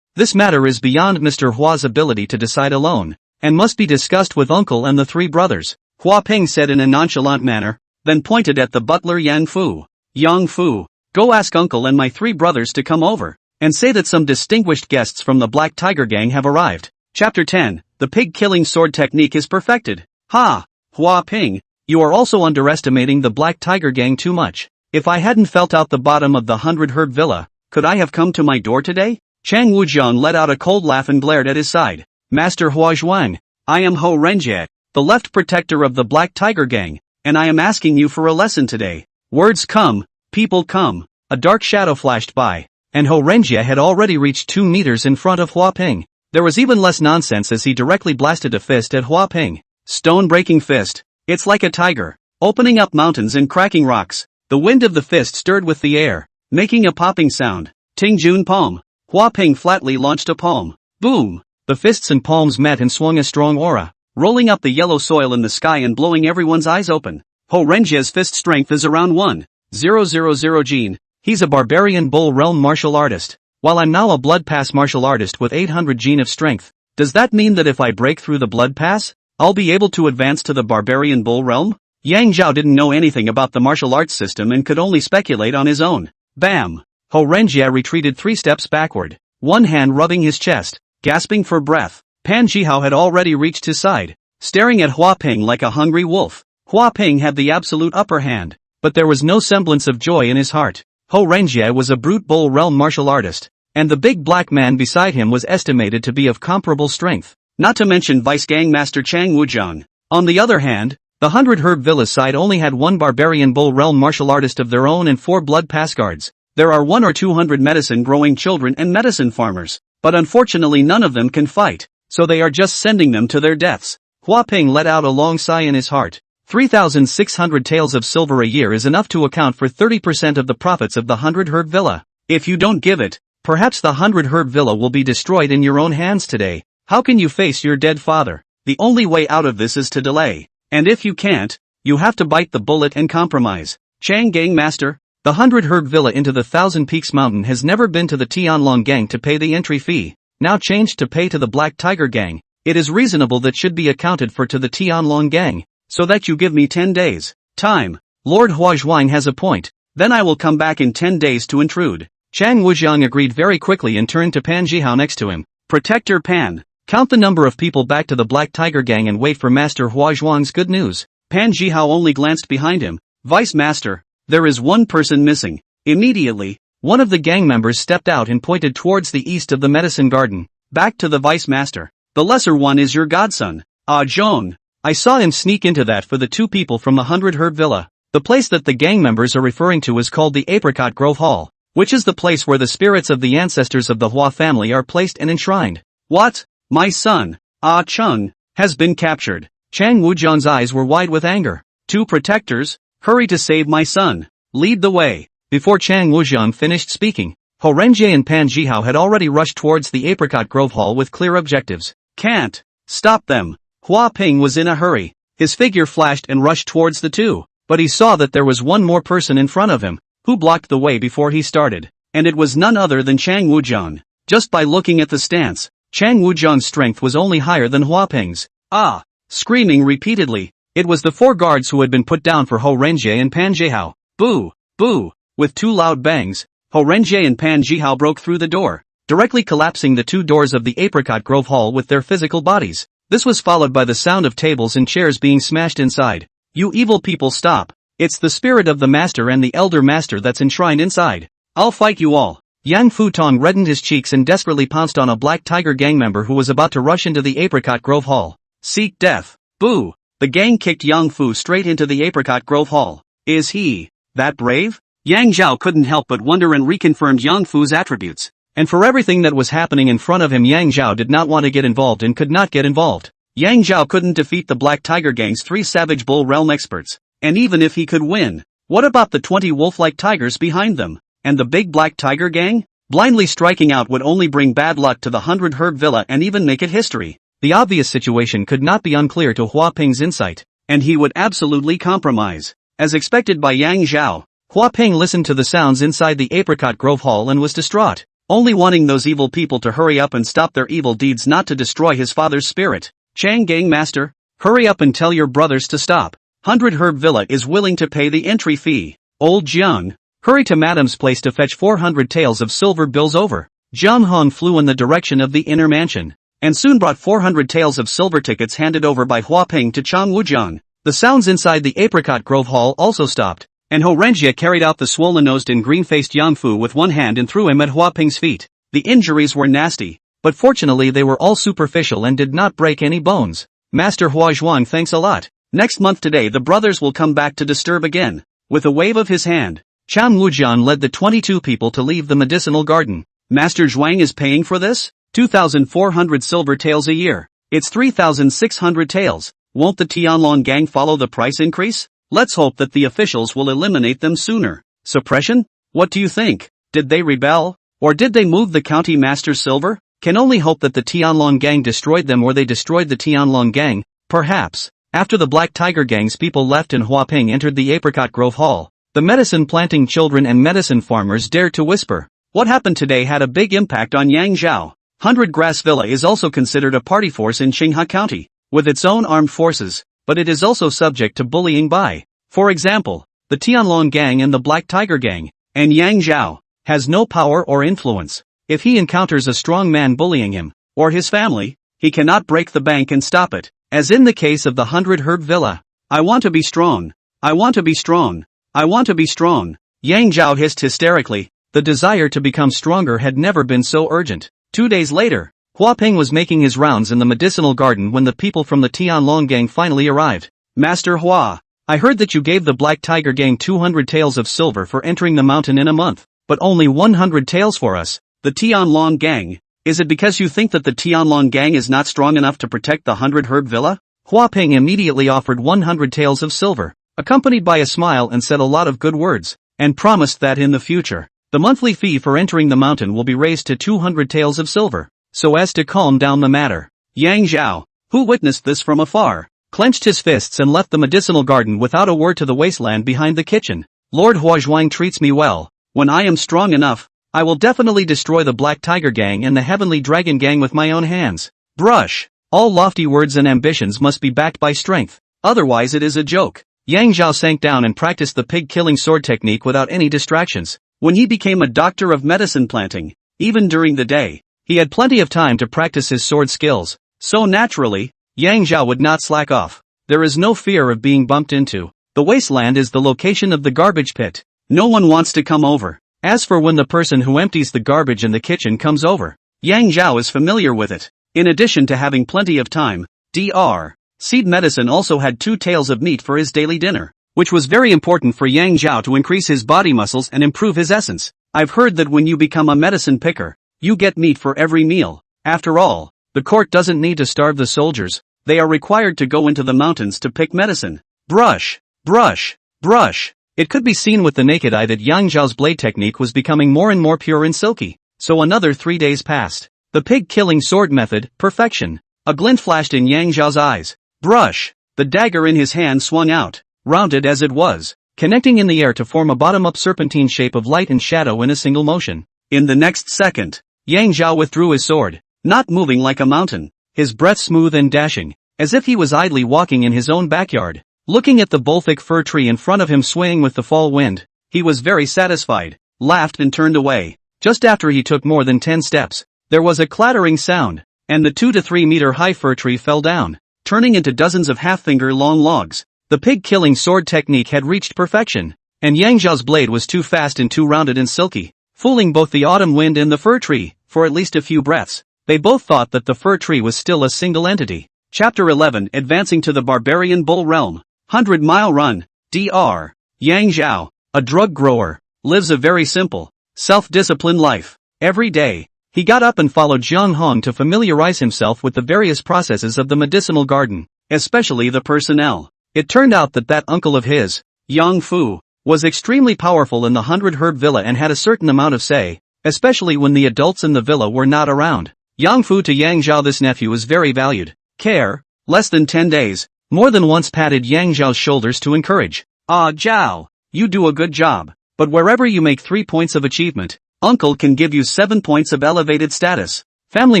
this matter is beyond Mr. Hua's ability to decide alone, and must be discussed with uncle and the 3 brothers, Hua Ping said in a nonchalant manner, then pointed at the butler Yang Fu. Yang Fu, go ask uncle and my 3 brothers to come over, and say that some distinguished guests from the Black Tiger Gang have arrived. Chapter 10, the pig-killing sword technique is perfected. Ha! Hua Ping, you are also underestimating the Black Tiger Gang too much. If I hadn't felt out the bottom of the 100 Herb Villa, could I have come to my door today? Chang Wujiang let out a cold laugh and glared at his side. Master Hua Zhuang, I am Ho Renjie, the left protector of the Black Tiger Gang, and I am asking you for a lesson today. Words come, people come. A dark shadow flashed by, and Ho Renjie had already reached 2 meters in front of Hua Ping. There was even less nonsense as he directly blasted a fist at Hua Ping. Stone-breaking fist. It's like a tiger, opening up mountains and cracking rocks. The wind of the fist stirred with the air, making a popping sound. Ting Jun palm. Hua Ping flatly launched a palm. Boom! The fists and palms met and swung a strong aura, rolling up the yellow soil in the sky and blowing everyone's eyes open. Ho Renjie's fist strength is around 1,000 gene. He's a barbarian bull realm martial artist, while I'm now a blood pass martial artist with 800 gene of strength. Does that mean that if I break through the blood pass, I'll be able to advance to the barbarian bull realm? Yang Zhao didn't know anything about the martial arts system and could only speculate on his own. Bam! Ho Renjie retreated 3 steps backward, one hand rubbing his chest, gasping for breath. Pan Jihao had already reached his side, staring at Hua Ping like a hungry wolf. Hua Ping had the absolute upper hand, but there was no semblance of joy in his heart. Ho Renjie was a brute bull realm martial artist, and the big black man beside him was estimated to be of comparable strength, not to mention Vice Gang Master Chang Wujiang. On the other hand, the 100 Herb Villa side only had 1 barbarian bull realm martial artist of their own and 4 blood pass guards. There are 100 or 200 medicine-growing children and medicine farmers, but unfortunately none of them can fight, so they are just sending them to their deaths. Hua Ping let out a long sigh in his heart. 3,600 taels of silver a year is enough to account for 30% of the profits of the 100 Herb Villa. If you don't give it, perhaps the 100 Herb Villa will be destroyed in your own hands today. How can you face your dead father? The only way out of this is to delay. And if you can't, you have to bite the bullet and compromise. Chang Gang Master, the 100 Herb Villa into the Thousand Peaks Mountain has never been to the Tianlong Gang to pay the entry fee. Now changed to pay to the Black Tiger Gang. It is reasonable that should be accounted for to the Tianlong Gang. So that you give me 10 days. Time. Lord Hua Zhuang has a point. Then I will come back in 10 days to intrude. Chang Wujiang agreed very quickly and turned to Pan Jihao next to him. Protector Pan, count the number of people back to the Black Tiger Gang and wait for Master Hua Zhuang's good news. Pan Jihao only glanced behind him. Vice Master, there is 1 person missing. Immediately, one of the gang members stepped out and pointed towards the east of the medicine garden. Back to the Vice Master. The lesser one is your godson. Ah Zhong. I saw him sneak into that for the 2 people from the 100 Herb Villa. The place that the gang members are referring to is called the Apricot Grove Hall, which is the place where the spirits of the ancestors of the Hua family are placed and enshrined. What? My son, Ah Chung, has been captured. Chang Wujiang's eyes were wide with anger. 2 protectors, hurry to save my son. Lead the way. Before Chang Wujiang finished speaking, Ho Renjie and Pan Jihao had already rushed towards the Apricot Grove Hall with clear objectives. Can't stop them. Hua Ping was in a hurry. His figure flashed and rushed towards the 2, but he saw that there was 1 more person in front of him, who blocked the way before he started, and it was none other than Chang Wujiang. Just by looking at the stance, Chang Wujiang's strength was only higher than Hua Ping's. Ah! Screaming repeatedly, it was the 4 guards who had been put down for Ho Renjie and Pan Jihao. Boo! Boo! With 2 loud bangs, Ho Renjie and Pan Jihao broke through the door, directly collapsing the 2 doors of the Apricot Grove Hall with their physical bodies. This was followed by the sound of tables and chairs being smashed inside. You evil people stop. It's the spirit of the master and the elder master that's enshrined inside. I'll fight you all. Yang Futong reddened his cheeks and desperately pounced on a Black Tiger gang member who was about to rush into the Apricot Grove Hall. Seek death. Boo! The gang kicked Yang Fu straight into the Apricot Grove Hall. Is he that brave? Yang Zhao couldn't help but wonder and reconfirmed Yang Fu's attributes. And for everything that was happening in front of him, Yang Zhao did not want to get involved and could not get involved. Yang Zhao couldn't defeat the Black Tiger Gang's 3 Savage Bull Realm experts. And even if he could win, what about the 20 wolf-like tigers behind them? And the big Black Tiger Gang? Blindly striking out would only bring bad luck to the 100 Herb Villa and even make it history. The obvious situation could not be unclear to Hua Ping's insight, and he would absolutely compromise. As expected by Yang Zhao, Hua Ping listened to the sounds inside the Apricot Grove Hall and was distraught, only wanting those evil people to hurry up and stop their evil deeds, not to destroy his father's spirit. Chang Gang Master, hurry up and tell your brothers to stop. 100 Herb Villa is willing to pay the entry fee. Old Jiang, hurry to Madam's place to fetch 400 taels of silver bills over. Jiang Han flew in the direction of the inner mansion, and soon brought 400 taels of silver tickets handed over by Hua Ping to Chang Wujiang. The sounds inside the Apricot Grove Hall also stopped, and Ho Renjia carried out the swollen-nosed and green-faced Yang Fu with one hand and threw him at Hua Ping's feet. The injuries were nasty, but fortunately they were all superficial and did not break any bones. Master Hua Zhuang, thanks a lot. Next month today the brothers will come back to disturb again. With a wave of his hand, Chang Wujian led the 22 people to leave the medicinal garden. Master Zhuang is paying for this? 2,400 silver taels a year. It's 3,600 taels. Won't the Tianlong gang follow the price increase? Let's hope that the officials will eliminate them sooner. Suppression? What do you think? Did they rebel? Or did they move the county master's silver? Can only hope that the Tianlong gang destroyed them or they destroyed the Tianlong gang, perhaps. After the Black Tiger gang's people left and Hua Ping entered the Apricot Grove Hall, the medicine planting children and medicine farmers dared to whisper. What happened today had a big impact on Yang Zhao. 100 Grass Villa is also considered a party force in Qinghai County, with its own armed forces, but it is also subject to bullying by, for example, the Tianlong gang and the Black Tiger gang, and Yang Zhao has no power or influence. If he encounters a strong man bullying him, or his family, he cannot break the bank and stop it, as in the case of the 100 Herb Villa. I want to be strong. I want to be strong. I want to be strong. Yang Zhao hissed hysterically. The desire to become stronger had never been so urgent. 2 days later, Hua Ping was making his rounds in the medicinal garden when the people from the Tianlong gang finally arrived. Master Hua, I heard that you gave the Black Tiger gang 200 taels of silver for entering the mountain in a month, but only 100 taels for us, the Tianlong gang. Is it because you think that the Tianlong gang is not strong enough to protect the 100 Herb Villa? Hua Ping immediately offered 100 taels of silver, accompanied by a smile and said a lot of good words, and promised that in the future, the monthly fee for entering the mountain will be raised to 200 taels of silver, so as to calm down the matter. Yang Zhao, who witnessed this from afar, clenched his fists and left the medicinal garden without a word to the wasteland behind the kitchen. Lord Huazhuang treats me well. When I am strong enough, I will definitely destroy the Black Tiger gang and the Heavenly Dragon gang with my own hands. Brush. All lofty words and ambitions must be backed by strength, otherwise it is a joke. Yang Zhao sank down and practiced the pig-killing sword technique without any distractions. When he became a doctor of medicine planting, even during the day, he had plenty of time to practice his sword skills, so naturally, Yang Zhao would not slack off. There is no fear of being bumped into. The wasteland is the location of the garbage pit. No one wants to come over. As for when the person who empties the garbage in the kitchen comes over, Yang Zhao is familiar with it. In addition to having plenty of time, Dr. Seed Medicine also had 2 taels of meat for his daily dinner, which was very important for Yang Zhao to increase his body muscles and improve his essence. I've heard that when you become a medicine picker, you get meat for every meal. After all, the court doesn't need to starve the soldiers, they are required to go into the mountains to pick medicine. Brush, brush, brush. It could be seen with the naked eye that Yang Zhao's blade technique was becoming more and more pure and silky. So another 3 days passed. The pig-killing sword method, perfection. A glint flashed in Yang Zhao's eyes. Brush. The dagger in his hand swung out, rounded as it was, connecting in the air to form a bottom-up serpentine shape of light and shadow in a single motion. In the next second, Yang Zhao withdrew his sword, not moving like a mountain, his breath smooth and dashing, as if he was idly walking in his own backyard. Looking at the bull-thick fir tree in front of him swaying with the fall wind, he was very satisfied, laughed and turned away. Just after he took more than 10 steps, there was a clattering sound, and the 2 to 3 meter high fir tree fell down, turning into dozens of half-finger long logs. The pig-killing sword technique had reached perfection, and Yang Zhao's blade was too fast and too rounded and silky, fooling both the autumn wind and the fir tree. For at least a few breaths, they both thought that the fir tree was still a single entity. Chapter 11. Advancing to the Barbarian Bull Realm. 100-mile run. Dr. Yang Zhao, a drug grower, lives a very simple, self-disciplined life. Every day, he got up and followed Zhang Hong to familiarize himself with the various processes of the medicinal garden, especially the personnel. It turned out that uncle of his, Yang Fu, was extremely powerful in the 100 Herb Villa and had a certain amount of say, especially when the adults in the villa were not around. Yang Fu to Yang Zhao, this nephew is very valued. Care, less than 10 days, more than once patted Yang Zhao's shoulders to encourage. Ah Zhao, you do a good job, but wherever you make 3 points of achievement, uncle can give you 7 points of elevated status. Family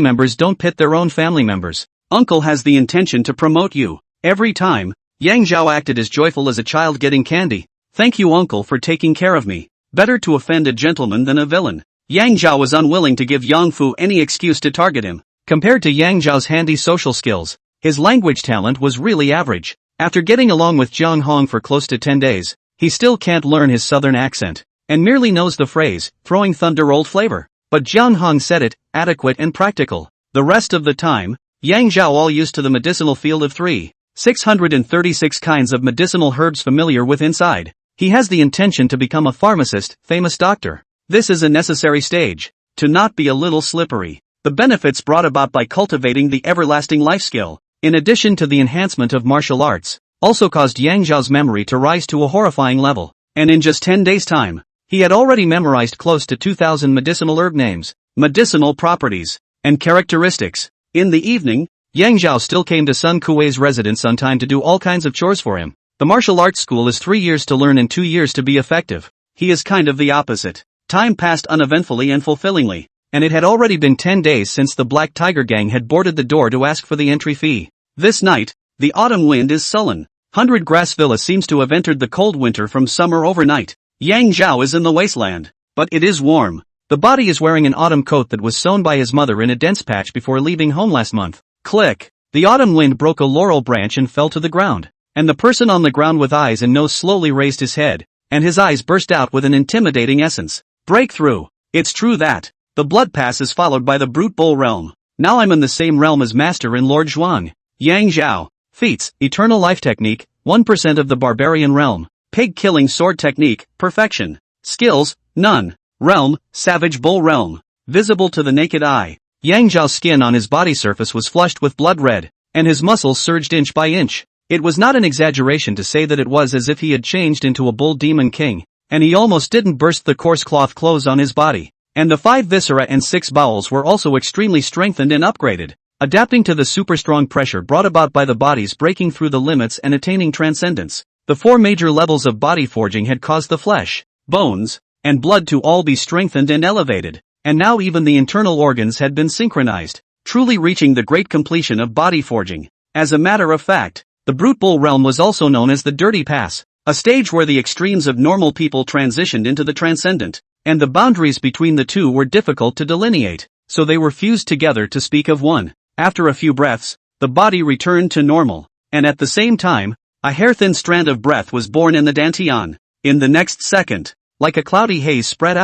members don't pit their own family members. Uncle has the intention to promote you. Every time, Yang Zhao acted as joyful as a child getting candy. Thank you uncle for taking care of me. Better to offend a gentleman than a villain. Yang Zhao was unwilling to give Yang Fu any excuse to target him. Compared to Yang Zhao's handy social skills, his language talent was really average. After getting along with Jiang Hong for close to 10 days, he still can't learn his southern accent, and merely knows the phrase, throwing thunder old flavor. But Jiang Hong said it, adequate and practical. The rest of the time, Yang Zhao all used to the medicinal field of 636 kinds of medicinal herbs familiar with inside. He has the intention to become a pharmacist, famous doctor. This is a necessary stage, to not be a little slippery. The benefits brought about by cultivating the everlasting life skill, in addition to the enhancement of martial arts, also caused Yang Zhao's memory to rise to a horrifying level, and in just 10 days' time, he had already memorized close to 2,000 medicinal herb names, medicinal properties, and characteristics. In the evening, Yang Zhao still came to Sun Kuei's residence on time to do all kinds of chores for him. The martial arts school is 3 years to learn and 2 years to be effective. He is kind of the opposite. Time passed uneventfully and fulfillingly, and it had already been 10 days since the Black Tiger Gang had boarded the door to ask for the entry fee. This night, the autumn wind is sullen. 100 Grass Villa seems to have entered the cold winter from summer overnight. Yang Zhao is in the wasteland, but it is warm. The body is wearing an autumn coat that was sewn by his mother in a dense patch before leaving home last month. Click! The autumn wind broke a laurel branch and fell to the ground, and the person on the ground with eyes and nose slowly raised his head, and his eyes burst out with an intimidating essence. Breakthrough! It's true that the blood pass is followed by the brute bull realm. Now I'm in the same realm as Master and Lord Zhuang. Yang Zhao. Feats, Eternal Life Technique, 1% of the Barbarian Realm. Pig-killing sword technique, perfection. Skills, none. Realm, Savage Bull Realm. Visible to the naked eye. Yang Zhao's skin on his body surface was flushed with blood red, and his muscles surged inch by inch. It was not an exaggeration to say that it was as if he had changed into a bull demon king, and he almost didn't burst the coarse cloth clothes on his body. And the 5 viscera and 6 bowels were also extremely strengthened and upgraded, adapting to the super strong pressure brought about by the bodies breaking through the limits and attaining transcendence. The 4 major levels of body forging had caused the flesh, bones, and blood to all be strengthened and elevated, and now even the internal organs had been synchronized, truly reaching the great completion of body forging. As a matter of fact, the brute bull realm was also known as the Dirty Pass, a stage where the extremes of normal people transitioned into the transcendent, and the boundaries between the two were difficult to delineate, so they were fused together to speak of one. After a few breaths, the body returned to normal, and at the same time, a hair-thin strand of breath was born in the dantian. In the next second, like a cloudy haze spread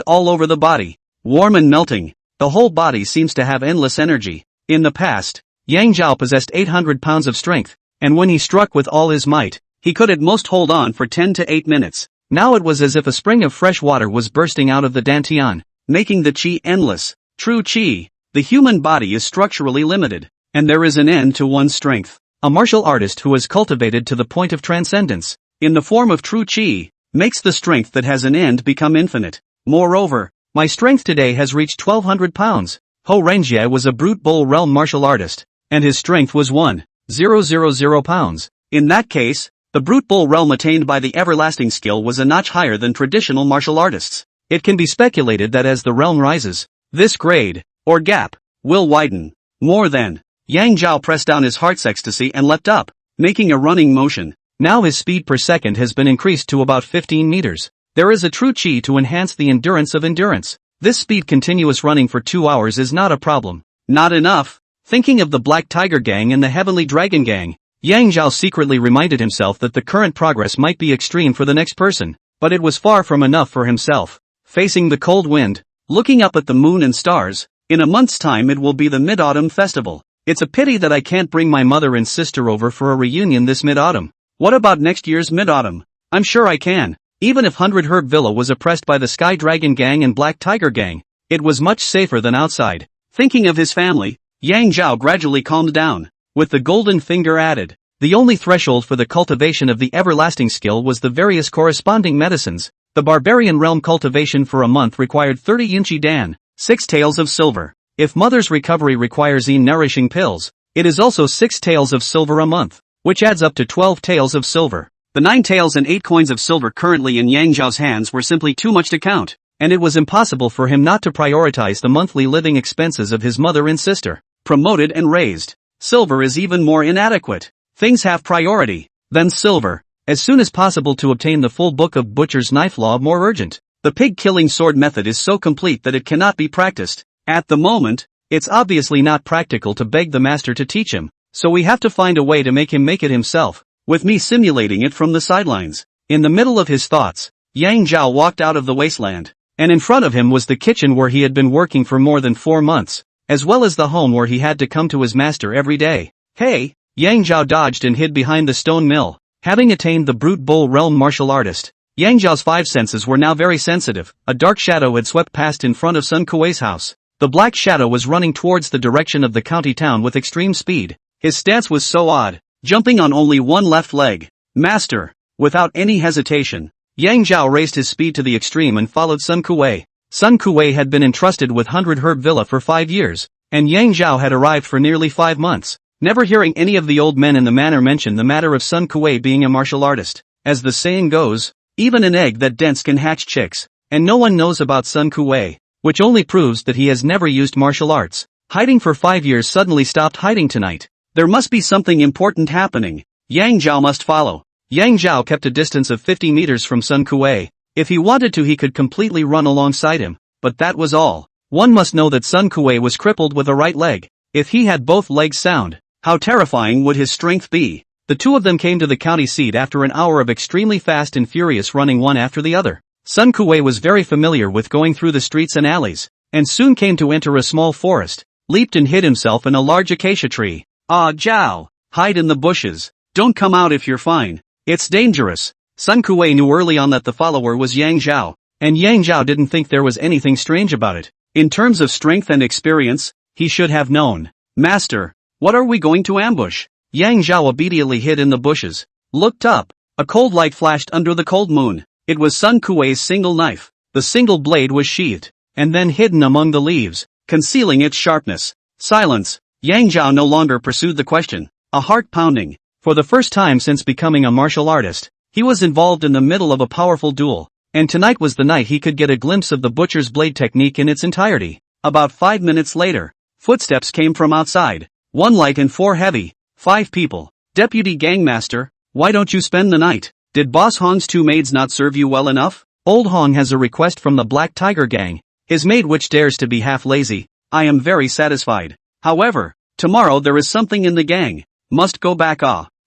all over the body, warm and melting, the whole body seems to have endless energy. In the past, Yang Zhao possessed 800 pounds of strength, and when he struck with all his might, he could at most hold on for 10 to 8 minutes. Now it was as if a spring of fresh water was bursting out of the dantian, making the qi endless. True qi. The human body is structurally limited, and there is an end to one's strength. A martial artist who is cultivated to the point of transcendence, in the form of true qi, makes the strength that has an end become infinite. Moreover, my strength today has reached 1,200 pounds. Ho Renjie was a brute bull realm martial artist, and his strength was 1,000 pounds. In that case, the brute bull realm attained by the everlasting skill was a notch higher than traditional martial artists. It can be speculated that as the realm rises, this grade, or gap, will widen. More than. Yang Zhao pressed down his heart's ecstasy and leapt up, making a running motion. Now his speed per second has been increased to about 15 meters. There is a true qi to enhance the endurance of endurance. This speed continuous running for 2 hours is not a problem. Not enough. Thinking of the Black Tiger Gang and the Heavenly Dragon Gang, Yang Zhao secretly reminded himself that the current progress might be extreme for the next person, but it was far from enough for himself. Facing the cold wind, looking up at the moon and stars, in a month's time it will be the Mid-Autumn Festival. It's a pity that I can't bring my mother and sister over for a reunion this mid-autumn. What about next year's mid-autumn? I'm sure I can. Even if 100 Herb Villa was oppressed by the Sky Dragon Gang and Black Tiger Gang, it was much safer than outside. Thinking of his family, Yang Zhao gradually calmed down. With the golden finger added, the only threshold for the cultivation of the everlasting skill was the various corresponding medicines. The barbarian realm cultivation for a month required 30 inchi dan, 6 taels of silver. If mother's recovery requires nourishing pills, it is also 6 taels of silver a month, which adds up to 12 taels of silver. The 9 taels and 8 coins of silver currently in Yang Zhao's hands were simply too much to count, and it was impossible for him not to prioritize the monthly living expenses of his mother and sister. Promoted and raised. Silver is even more inadequate. Things have priority. Then silver. As soon as possible to obtain the full book of Butcher's Knife Law more urgent. The pig-killing sword method is so complete that it cannot be practiced. At the moment, It's obviously not practical to beg the master to teach him, so we have to find a way to make him make it himself, with me simulating it from the sidelines. In the middle of his thoughts, Yang Zhao walked out of the wasteland, and in front of him was the kitchen where he had been working for more than 4 months, as well as the home where he had to come to his master every day. Hey! Yang Zhao dodged and hid behind the stone mill. Having attained the brute bull realm martial artist, Yang Zhao's 5 senses were now very sensitive. A dark shadow had swept past in front of Sun Kuei's house. The black shadow was running towards the direction of the county town with extreme speed. His stance was so odd, jumping on only one left leg. Master! Without any hesitation, Yang Zhao raised his speed to the extreme and followed Sun Kuei. Sun Kuei had been entrusted with 100 Herb Villa for 5 years, and Yang Zhao had arrived for nearly 5 months. Never hearing any of the old men in the manor mention the matter of Sun Kuei being a martial artist. As the saying goes, even an egg that dents can hatch chicks, and no one knows about Sun Kuei, which only proves that he has never used martial arts. Hiding for 5 years suddenly stopped hiding tonight. There must be something important happening. Yang Zhao must follow. Yang Zhao kept a distance of 50 meters from Sun Kuei. If he wanted to he could completely run alongside him, but that was all. One must know that Sun Kuei was crippled with a right leg. If he had both legs sound, how terrifying would his strength be? The two of them came to the county seat after an hour of extremely fast and furious running one after the other. Sun Kuei was very familiar with going through the streets and alleys, and soon came to enter a small forest, leaped and hid himself in a large acacia tree. Ah, Zhao! Hide in the bushes. Don't come out if you're fine. It's dangerous. Sun Kuei knew early on that the follower was Yang Zhao, and Yang Zhao didn't think there was anything strange about it. In terms of strength and experience, he should have known. Master, what are we going to ambush? Yang Zhao immediately hid in the bushes, looked up. A cold light flashed under the cold moon. It was Sun Kuei's single knife. The single blade was sheathed, and then hidden among the leaves, concealing its sharpness. Silence. Yang Zhao no longer pursued the question. A heart pounding. For the first time since becoming a martial artist, he was involved in the middle of a powerful duel, and tonight was the night he could get a glimpse of the butcher's blade technique in its entirety. About 5 minutes later, footsteps came from outside. 1 light and 4 heavy. 5 people. Deputy Gangmaster, why don't you spend the night? Did Boss Hong's 2 maids not serve you well enough? Old Hong has a request from the Black Tiger Gang, his maid which dares to be half lazy. I am very satisfied. However, tomorrow there is something in the gang. Must go back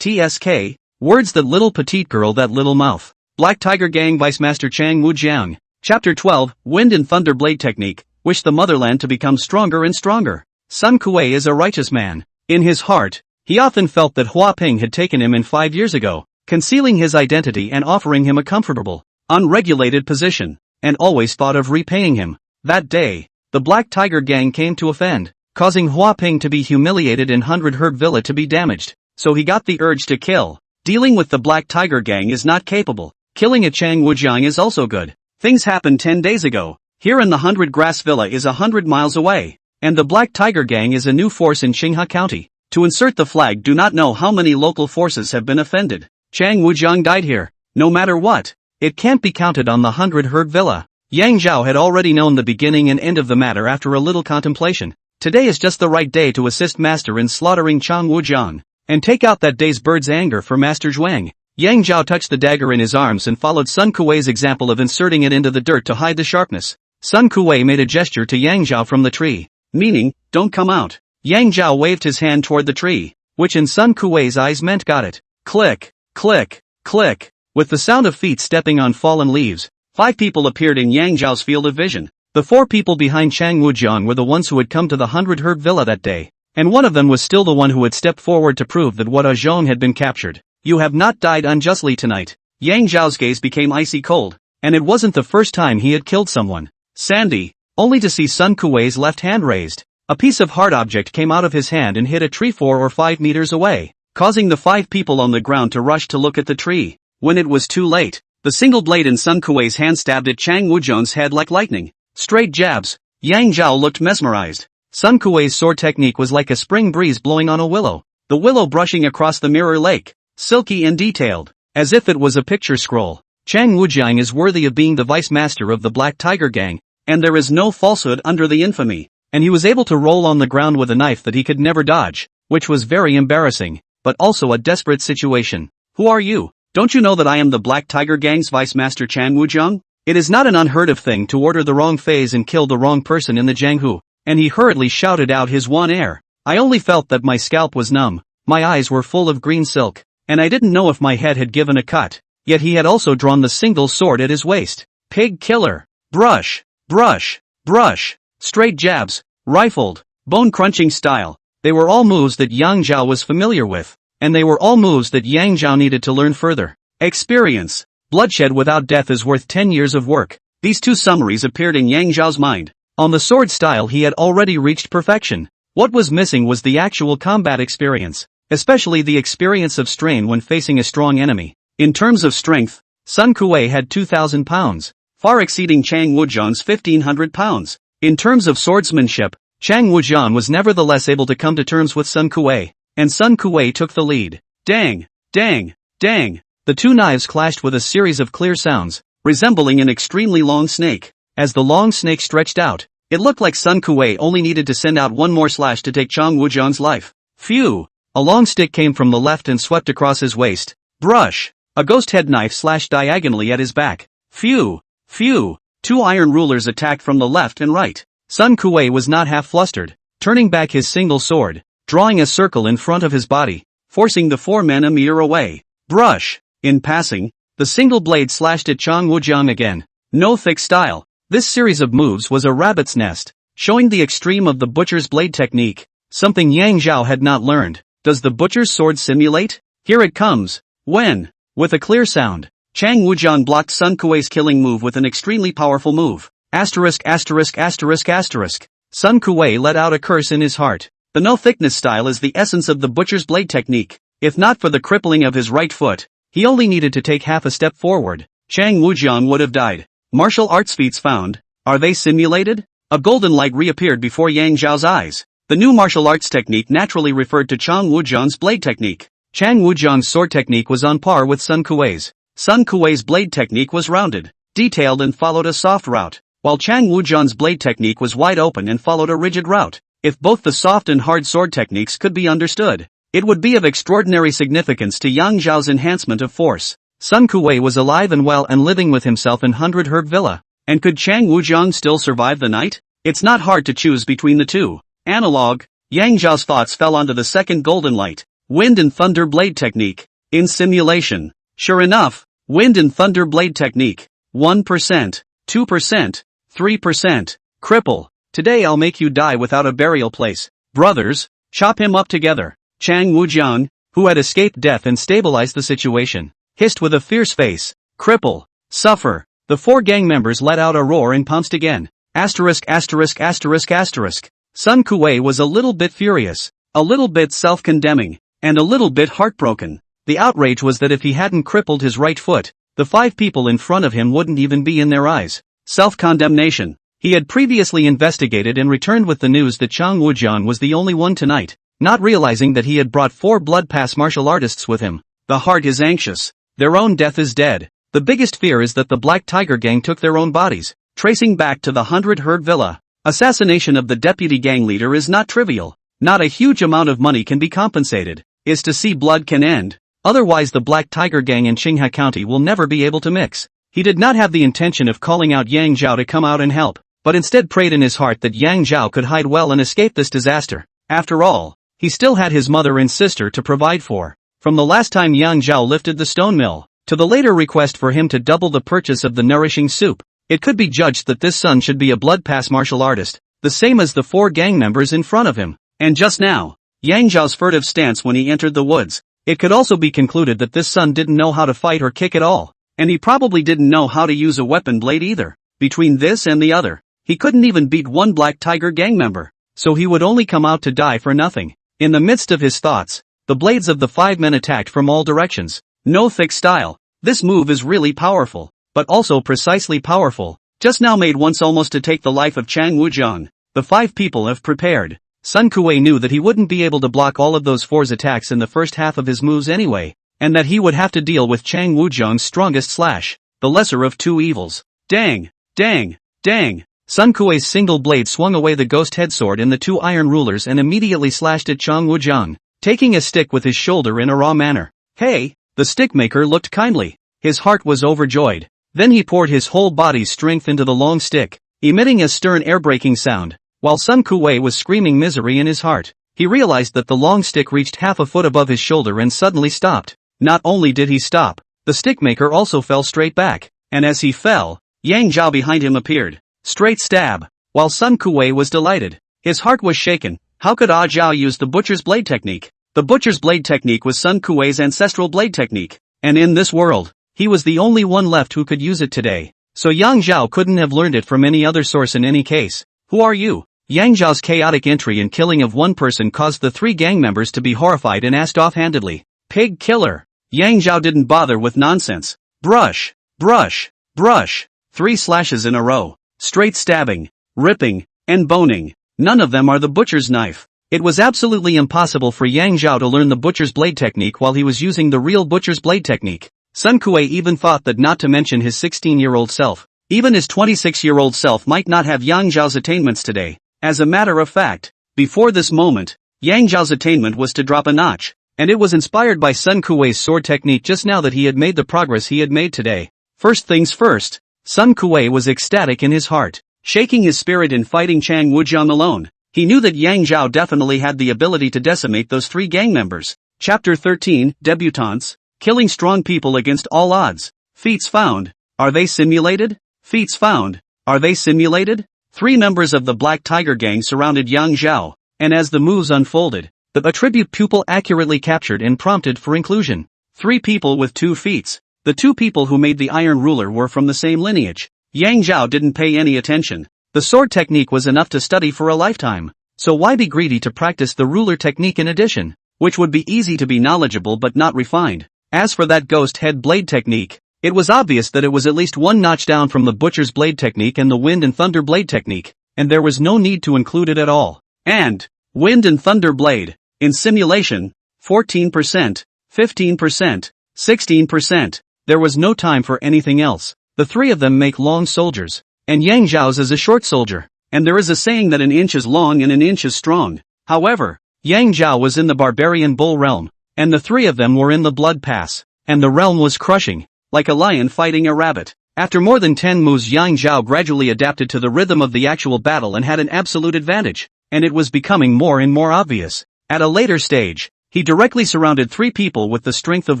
TSK, words that little petite girl that little mouth. Black Tiger Gang Vice Master Chang Wujiang. Chapter 12, Wind and Thunder Blade Technique, wish the motherland to become stronger and stronger. Sun Kuei is a righteous man. In his heart, he often felt that Hua Ping had taken him in 5 years ago, concealing his identity and offering him a comfortable, unregulated position, and always thought of repaying him. That day, the Black Tiger Gang came to offend, causing Hua Ping to be humiliated and 100 Herb Villa to be damaged, so he got the urge to kill. Dealing with the Black Tiger Gang is not capable. Killing a Chang Wujiang is also good. Things happened 10 days ago. Here in the 100 Grass Villa is 100 miles away, and the Black Tiger Gang is a new force in Qinghua County. To insert the flag, do not know how many local forces have been offended. Chang Wujiang died here. No matter what, it can't be counted on the 100 Herb Villa. Yang Zhao had already known the beginning and end of the matter after a little contemplation. Today is just the right day to assist Master in slaughtering Chang Wujiang, and take out that day's bird's anger for Master Zhuang. Yang Zhao touched the dagger in his arms and followed Sun Kuei's example of inserting it into the dirt to hide the sharpness. Sun Kuei made a gesture to Yang Zhao from the tree, meaning, don't come out. Yang Zhao waved his hand toward the tree, which in Sun Kuei's eyes meant got it. Click, click, click. With the sound of feet stepping on fallen leaves, 5 people appeared in Yang Zhao's field of vision. The 4 people behind Chang Wujiang were the ones who had come to the 100 Herb Villa that day, and one of them was still the one who had stepped forward to prove that Wada Zhong had been captured. You have not died unjustly tonight. Yang Zhao's gaze became icy cold, and it wasn't the first time he had killed someone. Sandy, only to see Sun Kuei's left hand raised. A piece of hard object came out of his hand and hit a tree 4 or 5 meters away, causing the 5 people on the ground to rush to look at the tree. When it was too late, the single blade in Sun Kuei's hand stabbed at Chang Wujiang's head like lightning. Straight jabs. Yang Zhao looked mesmerized. Sun Kuei's sword technique was like a spring breeze blowing on a willow, the willow brushing across the mirror lake, silky and detailed, as if it was a picture scroll. Chang Wujiang is worthy of being the vice master of the Black Tiger Gang, and there is no falsehood under the infamy. And he was able to roll on the ground with a knife that he could never dodge, which was very embarrassing, but also a desperate situation. Who are you? Don't you know that I am the Black Tiger Gang's Vice Master Chan Wujiang? It is not an unheard of thing to order the wrong phase and kill the wrong person in the Jianghu. and he hurriedly shouted out his one air. I only felt that my scalp was numb, my eyes were full of green silk, and I didn't know if my head had given a cut. Yet he had also drawn the single sword at his waist. Pig killer. Brush. Brush. Brush. Straight jabs. Rifled. Bone-crunching style. They were all moves that Yang Zhao was familiar with, and they were all moves that Yang Zhao needed to learn further. Experience. Bloodshed without death is worth 10 years of work. These two summaries appeared in Yang Zhao's mind. On the sword style he had already reached perfection. What was missing was the actual combat experience, especially the experience of strain when facing a strong enemy. In terms of strength, Sun Kuei had 2,000 pounds, far exceeding Chang Wujian's 1,500 pounds. In terms of swordsmanship, Chang Wujian was nevertheless able to come to terms with Sun Kuei, and Sun Kuei took the lead. Dang! Dang! Dang! The two knives clashed with a series of clear sounds, resembling an extremely long snake. As the long snake stretched out, it looked like Sun Kuei only needed to send out one more slash to take Chang Wujian's life. Phew! A long stick came from the left and swept across his waist. Brush! A ghost head knife slashed diagonally at his back. Phew! Phew! Two iron rulers attacked from the left and right. Sun Kuei was not half flustered, turning back his single sword, drawing a circle in front of his body, forcing the four men a meter away. Brush! In passing, the single blade slashed at Chang Wujian again. No thick style. This series of moves was a rabbit's nest, showing the extreme of the butcher's blade technique, something Yang Zhao had not learned. Does the butcher's sword simulate? Here it comes. When? With a clear sound, Chang Wujian blocked Sun Kuei's killing move with an extremely powerful move. Asterisk asterisk asterisk asterisk. Sun Kuei let out a curse in his heart. The no thickness style is the essence of the butcher's blade technique. If not for the crippling of his right foot, he only needed to take half a step forward. Chang Wujian would have died. Martial arts feats found. Are they simulated? A golden light reappeared before Yang Zhao's eyes. The new martial arts technique naturally referred to Chang Wujian's blade technique. Chang Wujian's sword technique was on par with Sun Kuei's. Sun Kuei's blade technique was rounded, detailed and followed a soft route, while Chang Wujian's blade technique was wide open and followed a rigid route. If both the soft and hard sword techniques could be understood, it would be of extraordinary significance to Yang Zhao's enhancement of force. Sun Kuei was alive and well and living with himself in 100 Herb Villa. And could Chang Wujian still survive the night? It's not hard to choose between the two. Analog. Yang Zhao's thoughts fell onto the second golden light. Wind and thunder blade technique. In simulation. Sure enough, wind and thunder blade technique. 1%, 2%, 3%. Cripple. Today I'll make you die without a burial place. Brothers, chop him up together. Chang Wujian, who had escaped death and stabilized the situation, hissed with a fierce face. Cripple. Suffer. The four gang members let out a roar and pounced again. Asterisk asterisk asterisk asterisk. Sun Kuei was a little bit furious, a little bit self-condemning, and a little bit heartbroken. The outrage was that if he hadn't crippled his right foot, the five people in front of him wouldn't even be in their eyes. Self-condemnation. He had previously investigated and returned with the news that Chang Wujian was the only one tonight, not realizing that he had brought 4 blood-pass martial artists with him. The heart is anxious. Their own death is dead. The biggest fear is that the Black Tiger gang took their own bodies, tracing back to the 100 Herb Villa. Assassination of the deputy gang leader is not trivial. Not a huge amount of money can be compensated. Is to see blood can end. Otherwise the Black Tiger gang in Qinghai County will never be able to mix. He did not have the intention of calling out Yang Zhao to come out and help, but instead prayed in his heart that Yang Zhao could hide well and escape this disaster. After all, he still had his mother and sister to provide for. From the last time Yang Zhao lifted the stone mill, to the later request for him to double the purchase of the nourishing soup, it could be judged that this son should be a blood-pass martial artist, the same as the 4 gang members in front of him. And just now, Yang Zhao's furtive stance when he entered the woods. It could also be concluded that this son didn't know how to fight or kick at all, and he probably didn't know how to use a weapon blade either. Between this and the other, he couldn't even beat one Black Tiger gang member, so he would only come out to die for nothing. In the midst of his thoughts, the blades of the 5 men attacked from all directions. No thick style. This move is really powerful, but also precisely powerful. Just now made once almost to take the life of Chang Wujian. The 5 people have prepared. Sun Kuei knew that he wouldn't be able to block all of those 4's attacks in the first half of his moves anyway, and that he would have to deal with Chang Wujian's strongest slash, the lesser of 2 evils. Dang! Dang! Dang! Sun Kuei's single blade swung away the ghost head sword and the 2 iron rulers and immediately slashed at Chang Wujian, taking a stick with his shoulder in a raw manner. Hey! The stickmaker looked kindly. His heart was overjoyed. Then he poured his whole body's strength into the long stick, emitting a stern air-breaking sound. While Sun Kuwei was screaming misery in his heart, he realized that the long stick reached half a foot above his shoulder and suddenly stopped. Not only did he stop, the stickmaker also fell straight back, and as he fell, Yang Zhao behind him appeared. Straight stab. While Sun Kuwei was delighted, his heart was shaken. How could Ah Zhao use the butcher's blade technique? The butcher's blade technique was Sun Kuwei's ancestral blade technique, and in this world, he was the only one left who could use it today. So Yang Zhao couldn't have learned it from any other source in any case. Who are you? Yang Zhao's chaotic entry and killing of one person caused the three gang members to be horrified and asked offhandedly, "Pig killer." Yang Zhao didn't bother with nonsense. Brush, brush, brush. 3 slashes in a row. Straight stabbing, ripping, and boning. None of them are the butcher's knife. It was absolutely impossible for Yang Zhao to learn the butcher's blade technique while he was using the real butcher's blade technique. Sun Kuei even thought that not to mention his 16-year-old self, even his 26-year-old self might not have Yang Zhao's attainments today. As a matter of fact, before this moment, Yang Zhao's attainment was to drop a notch, and it was inspired by Sun Kuei's sword technique just now that he had made the progress he had made today. First things first, Sun Kuei was ecstatic in his heart, shaking his spirit in fighting Chang Wujiang alone. He knew that Yang Zhao definitely had the ability to decimate those three gang members. Chapter 13, Debutantes, killing strong people against all odds. Feats found. Are they simulated? Feats found. Are they simulated? 3 members of the Black Tiger gang surrounded Yang Zhao, and as the moves unfolded, the attribute pupil accurately captured and prompted for inclusion. 3 people with 2 feats. The 2 people who made the iron ruler were from the same lineage. Yang Zhao didn't pay any attention. The sword technique was enough to study for a lifetime. So why be greedy to practice the ruler technique in addition? Which would be easy to be knowledgeable but not refined. As for that ghost head blade technique, it was obvious that it was at least 1 notch down from the butcher's blade technique and the wind and thunder blade technique, and there was no need to include it at all. And wind and thunder blade, in simulation, 14%, 15%, 16%. There was no time for anything else. The 3 of them make long soldiers, and Yang Zhao's is a short soldier, and there is a saying that an inch is long and an inch is strong. However, Yang Zhao was in the barbarian bull realm, and the 3 of them were in the blood pass, and the realm was crushing, like a lion fighting a rabbit. After more than 10 moves, Yang Zhao gradually adapted to the rhythm of the actual battle and had an absolute advantage, and it was becoming more and more obvious. At a later stage, he directly surrounded 3 people with the strength of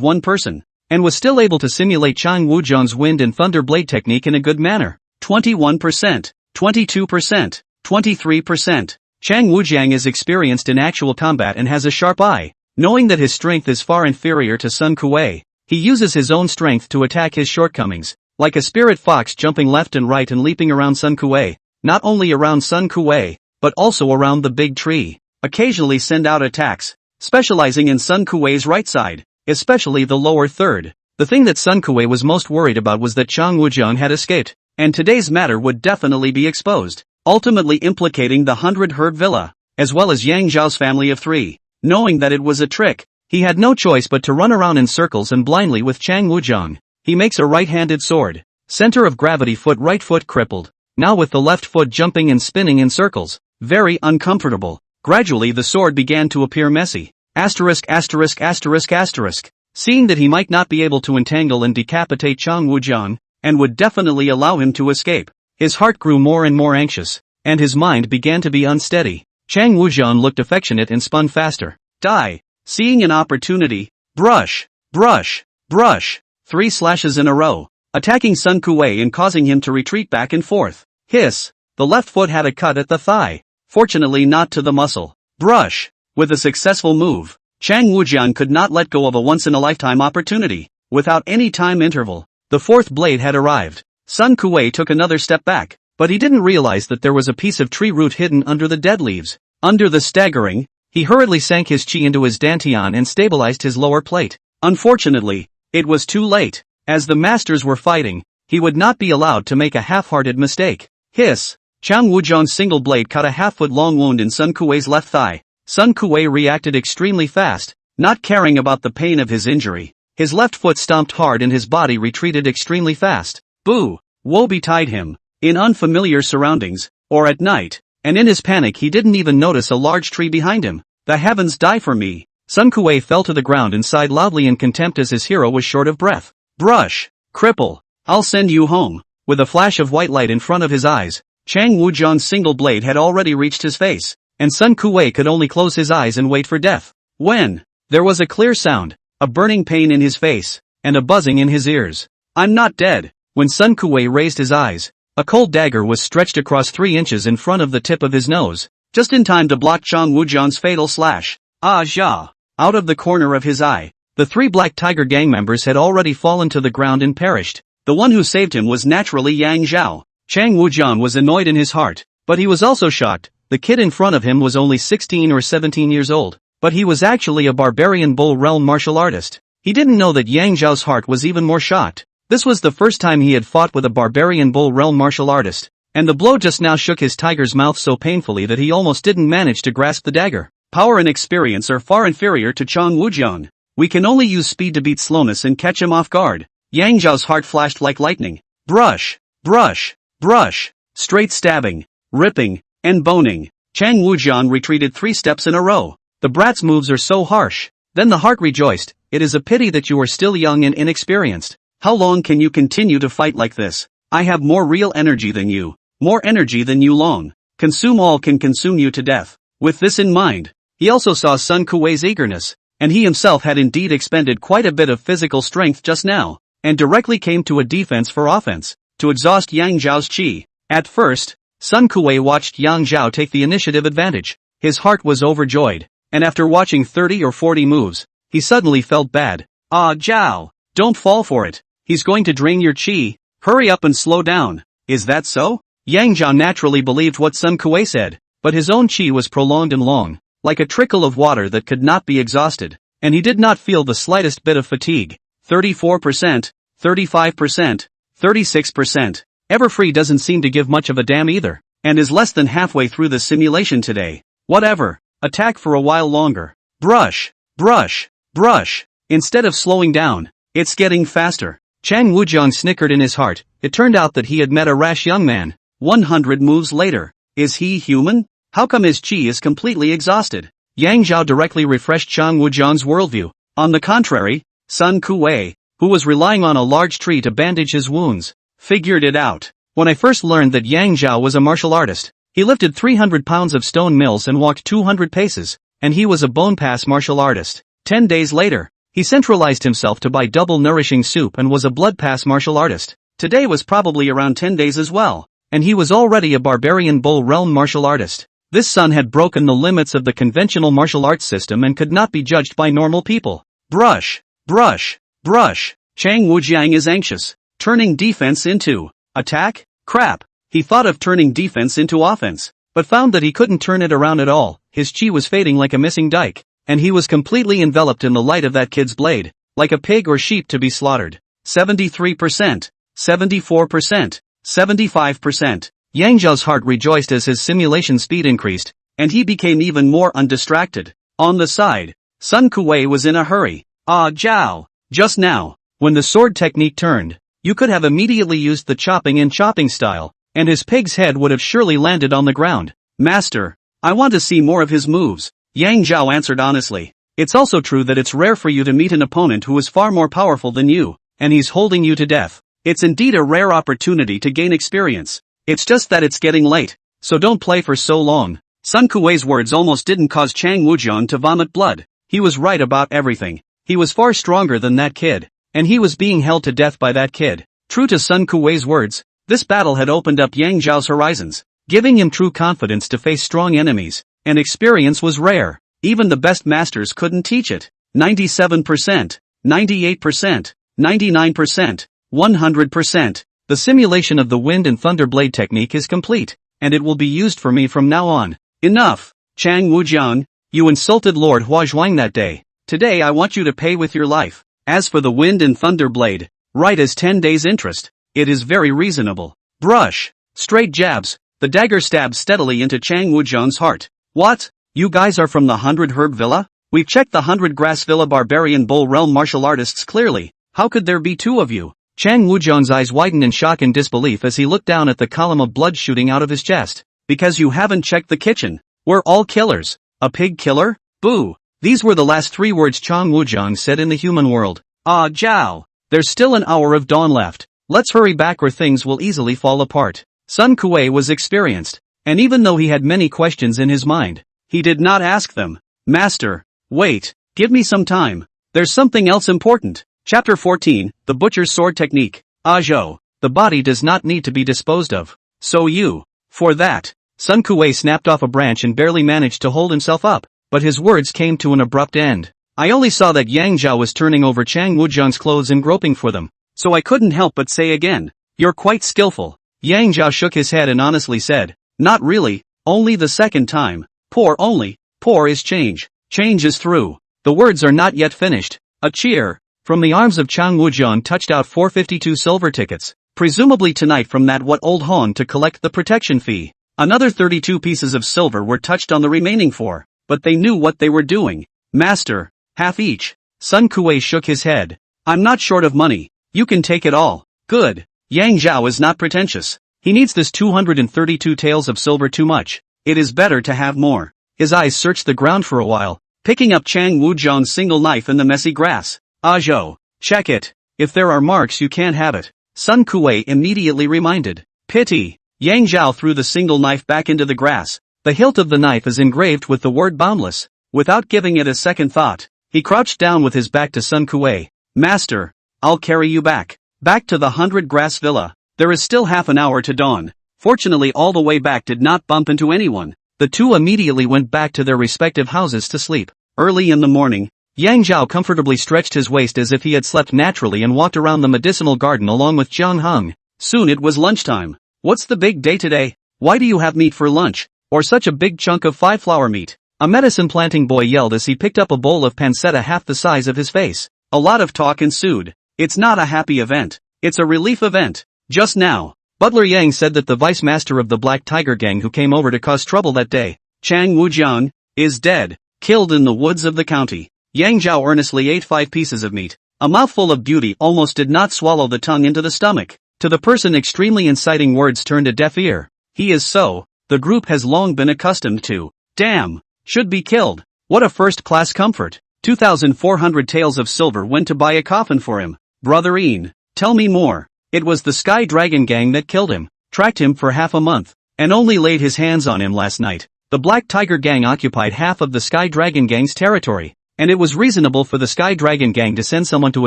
1 person, and was still able to simulate Chang Wujiang's wind and thunder blade technique in a good manner. 21%, 22%, 23%. Chang Wujiang is experienced in actual combat and has a sharp eye. Knowing that his strength is far inferior to Sun Kuei, he uses his own strength to attack his shortcomings, like a spirit fox jumping left and right and leaping around Sun Kuei, not only around Sun Kuei, but also around the big tree. Occasionally send out attacks, specializing in Sun Kuei's right side, especially the lower third. The thing that Sun Kuei was most worried about was that Chang Wujiang had escaped, and today's matter would definitely be exposed, ultimately implicating the 100-herd villa, as well as Yang Zhao's family of 3. Knowing that it was a trick, he had no choice but to run around in circles and blindly with Chang Wujiang. He makes a right-handed sword. Center of gravity foot, right foot crippled. Now with the left foot jumping and spinning in circles. Very uncomfortable. Gradually the sword began to appear messy. Asterisk asterisk asterisk asterisk. Seeing that he might not be able to entangle and decapitate Chang Wujiang, and would definitely allow him to escape, his heart grew more and more anxious, and his mind began to be unsteady. Chang Wujiang looked affectionate and spun faster. Die. Seeing an opportunity, brush, brush, brush. 3 slashes in a row, attacking Sun Kuei and causing him to retreat back and forth. Hiss. The left foot had a cut at the thigh. Fortunately not to the muscle. Brush. With a successful move, Chang Wujiang could not let go of a once-in-a-lifetime opportunity. Without any time interval, the 4th blade had arrived. Sun Kuei took another step back, but he didn't realize that there was a piece of tree root hidden under the dead leaves. Under the staggering, he hurriedly sank his chi into his dantian and stabilized his lower plate. Unfortunately, it was too late. As the masters were fighting, he would not be allowed to make a half-hearted mistake. Hiss. Chang Wujiang's single blade cut a half-foot-long wound in Sun Kuei's left thigh. Sun Kuei reacted extremely fast, not caring about the pain of his injury. His left foot stomped hard and his body retreated extremely fast. Boo! Woe betide him. In unfamiliar surroundings, or at night, and in his panic he didn't even notice a large tree behind him. The heavens die for me. Sun Kuei fell to the ground and sighed loudly in contempt as his hero was short of breath. Brush. Cripple. I'll send you home. With a flash of white light in front of his eyes, Chang Wujian's single blade had already reached his face, and Sun Kuwei could only close his eyes and wait for death. When there was a clear sound, a burning pain in his face, and a buzzing in his ears. I'm not dead. When Sun Kuwei raised his eyes, a cold dagger was stretched across 3 inches in front of the tip of his nose, just in time to block Chang Wujian's fatal slash. Ah ja! Out of the corner of his eye, the 3 Black Tiger gang members had already fallen to the ground and perished. The one who saved him was naturally Yang Zhao. Chang Wujian was annoyed in his heart, but he was also shocked. The kid in front of him was only 16 or 17 years old, but he was actually a barbarian bull realm martial artist. He didn't know that Yang Zhao's heart was even more shocked. This was the first time he had fought with a barbarian bull realm martial artist, and the blow just now shook his tiger's mouth so painfully that he almost didn't manage to grasp the dagger. Power and experience are far inferior to Chang Wujian. We can only use speed to beat slowness and catch him off guard. Yang Zhao's heart flashed like lightning. Brush, brush, brush, straight stabbing, ripping, and boning. Chang Wujian retreated 3 steps in a row. The brat's moves are so harsh. Then the heart rejoiced. It is a pity that you are still young and inexperienced. How long can you continue to fight like this? I have more real energy than you. More energy than you long. Consume all can consume you to death. With this in mind, he also saw Sun Kuwei's eagerness, and he himself had indeed expended quite a bit of physical strength just now, and directly came to a defense for offense, to exhaust Yang Zhao's chi. At first, Sun Kuwei watched Yang Zhao take the initiative advantage. His heart was overjoyed, and after watching 30 or 40 moves, he suddenly felt bad. Ah Zhao, don't fall for it. He's going to drain your chi. Hurry up and slow down. Is that so? Yang Zhao naturally believed what Sun Kuwei said, but his own chi was prolonged and long, like a trickle of water that could not be exhausted, and he did not feel the slightest bit of fatigue. 34%, 35%, 36%. Everfree doesn't seem to give much of a damn either, and is less than halfway through the simulation today. Whatever. Attack for a while longer. Brush, brush, brush. Instead of slowing down, it's getting faster. Chang Wujian snickered in his heart. It turned out that he had met a rash young man. 100 moves later. Is he human? How come his chi is completely exhausted? Yang Zhao directly refreshed Chang Wujian's worldview. On the contrary, Sun Kuwei, who was relying on a large tree to bandage his wounds, figured it out. When I first learned that Yang Zhao was a martial artist, he lifted 300 pounds of stone mills and walked 200 paces, and he was a bone pass martial artist. 10 days later, he centralized himself to buy double nourishing soup and was a blood pass martial artist. Today was probably around 10 days as well, and he was already a barbarian bull realm martial artist. This son had broken the limits of the conventional martial arts system and could not be judged by normal people. Brush, brush, brush. Chang Wujiang is anxious. Turning defense into attack? Crap. He thought of turning defense into offense, but found that he couldn't turn it around at all. His chi was fading like a missing dike, and he was completely enveloped in the light of that kid's blade, like a pig or sheep to be slaughtered. 73%, 74%, 75%. Yang Zhao's heart rejoiced as his simulation speed increased, and he became even more undistracted. On the side, Sun Kuwei was in a hurry. Ah Zhao, just now, when the sword technique turned, you could have immediately used the chopping and chopping style, and his pig's head would have surely landed on the ground. Master, I want to see more of his moves. Yang Zhao answered honestly. It's also true that it's rare for you to meet an opponent who is far more powerful than you, and he's holding you to death. It's indeed a rare opportunity to gain experience. It's just that it's getting late, so don't play for so long. Sun Kuwei's words almost didn't cause Chang Wujian to vomit blood. He was right about everything. He was far stronger than that kid, and he was being held to death by that kid. True to Sun Kuwei's words, this battle had opened up Yang Zhao's horizons, giving him true confidence to face strong enemies, and experience was rare. Even the best masters couldn't teach it. 97%, 98%, 99%, 100%. The simulation of the wind and thunder blade technique is complete, and it will be used for me from now on. Enough, Chang Wujiang, you insulted Lord Huazhuang that day. Today I want you to pay with your life. As for the wind and thunder blade, right as 10 days interest, it is very reasonable. Brush, straight jabs, the dagger stabbed steadily into Chang Wujiang's heart. What? You guys are from the 100 Herb Villa? We've checked the 100 Grass Villa barbarian bull realm martial artists clearly. How could there be 2 of you? Chang Wujiang's eyes widened in shock and disbelief as he looked down at the column of blood shooting out of his chest. Because you haven't checked the kitchen. We're all killers. A pig killer? Boo. These were the last 3 words Chang Wujiang said in the human world. Ah Zhao. There's still an hour of dawn left. Let's hurry back or things will easily fall apart. Sun Kuei was experienced, and even though he had many questions in his mind, he did not ask them. Master, wait, give me some time. There's something else important. Chapter 14, The Butcher's Sword Technique. Ajo, the body does not need to be disposed of. So you. For that. Sun Kuei snapped off a branch and barely managed to hold himself up, but his words came to an abrupt end. I only saw that Yang Zhao was turning over Chang Wujiang's clothes and groping for them, so I couldn't help but say again, you're quite skillful. Yang Zhao shook his head and honestly said, not really, only the second time. Poor only, poor is change. Change is through. The words are not yet finished. A cheer from the arms of Chang Wujiang touched out 452 silver tickets, presumably tonight from that what old hon to collect the protection fee. Another 32 pieces of silver were touched on the remaining 4, but they knew what they were doing. Master, half each. Sun Kuei shook his head. I'm not short of money. You can take it all. Good. Yang Zhao is not pretentious. He needs this 232 taels of silver too much. It is better to have more. His eyes searched the ground for a while, picking up Chang Wujiang's single knife in the messy grass. Ajo, check it. If there are marks you can't have it. Sun Kuei immediately reminded. Pity. Yang Zhao threw the single knife back into the grass. The hilt of the knife is engraved with the word boundless. Without giving it a second thought, he crouched down with his back to Sun Kuei. Master, I'll carry you back. Back to the 100 Grass Villa. There is still half an hour to dawn. Fortunately all the way back did not bump into anyone. The two immediately went back to their respective houses to sleep. Early in the morning, Yang Zhao comfortably stretched his waist as if he had slept naturally and walked around the medicinal garden along with Jiang Heng. Soon it was lunchtime. What's the big day today? Why do you have meat for lunch? Or such a big chunk of 5-flower meat? A medicine planting boy yelled as he picked up a bowl of pancetta half the size of his face. A lot of talk ensued. It's not a happy event. It's a relief event. Just now, Butler Yang said that the vice master of the Black Tiger gang who came over to cause trouble that day, Chang Wujiang, is dead, killed in the woods of the county. Yang Zhao earnestly ate 5 pieces of meat. A mouthful of beauty almost did not swallow the tongue into the stomach. To the person extremely inciting words turned a deaf ear. He is so, the group has long been accustomed to. Damn, should be killed. What a first-class comfort. 2,400 taels of silver went to buy a coffin for him. Brother Ian, tell me more. It was the Sky Dragon gang that killed him, tracked him for half a month, and only laid his hands on him last night. The Black Tiger gang occupied half of the Sky Dragon gang's territory, and it was reasonable for the Sky Dragon gang to send someone to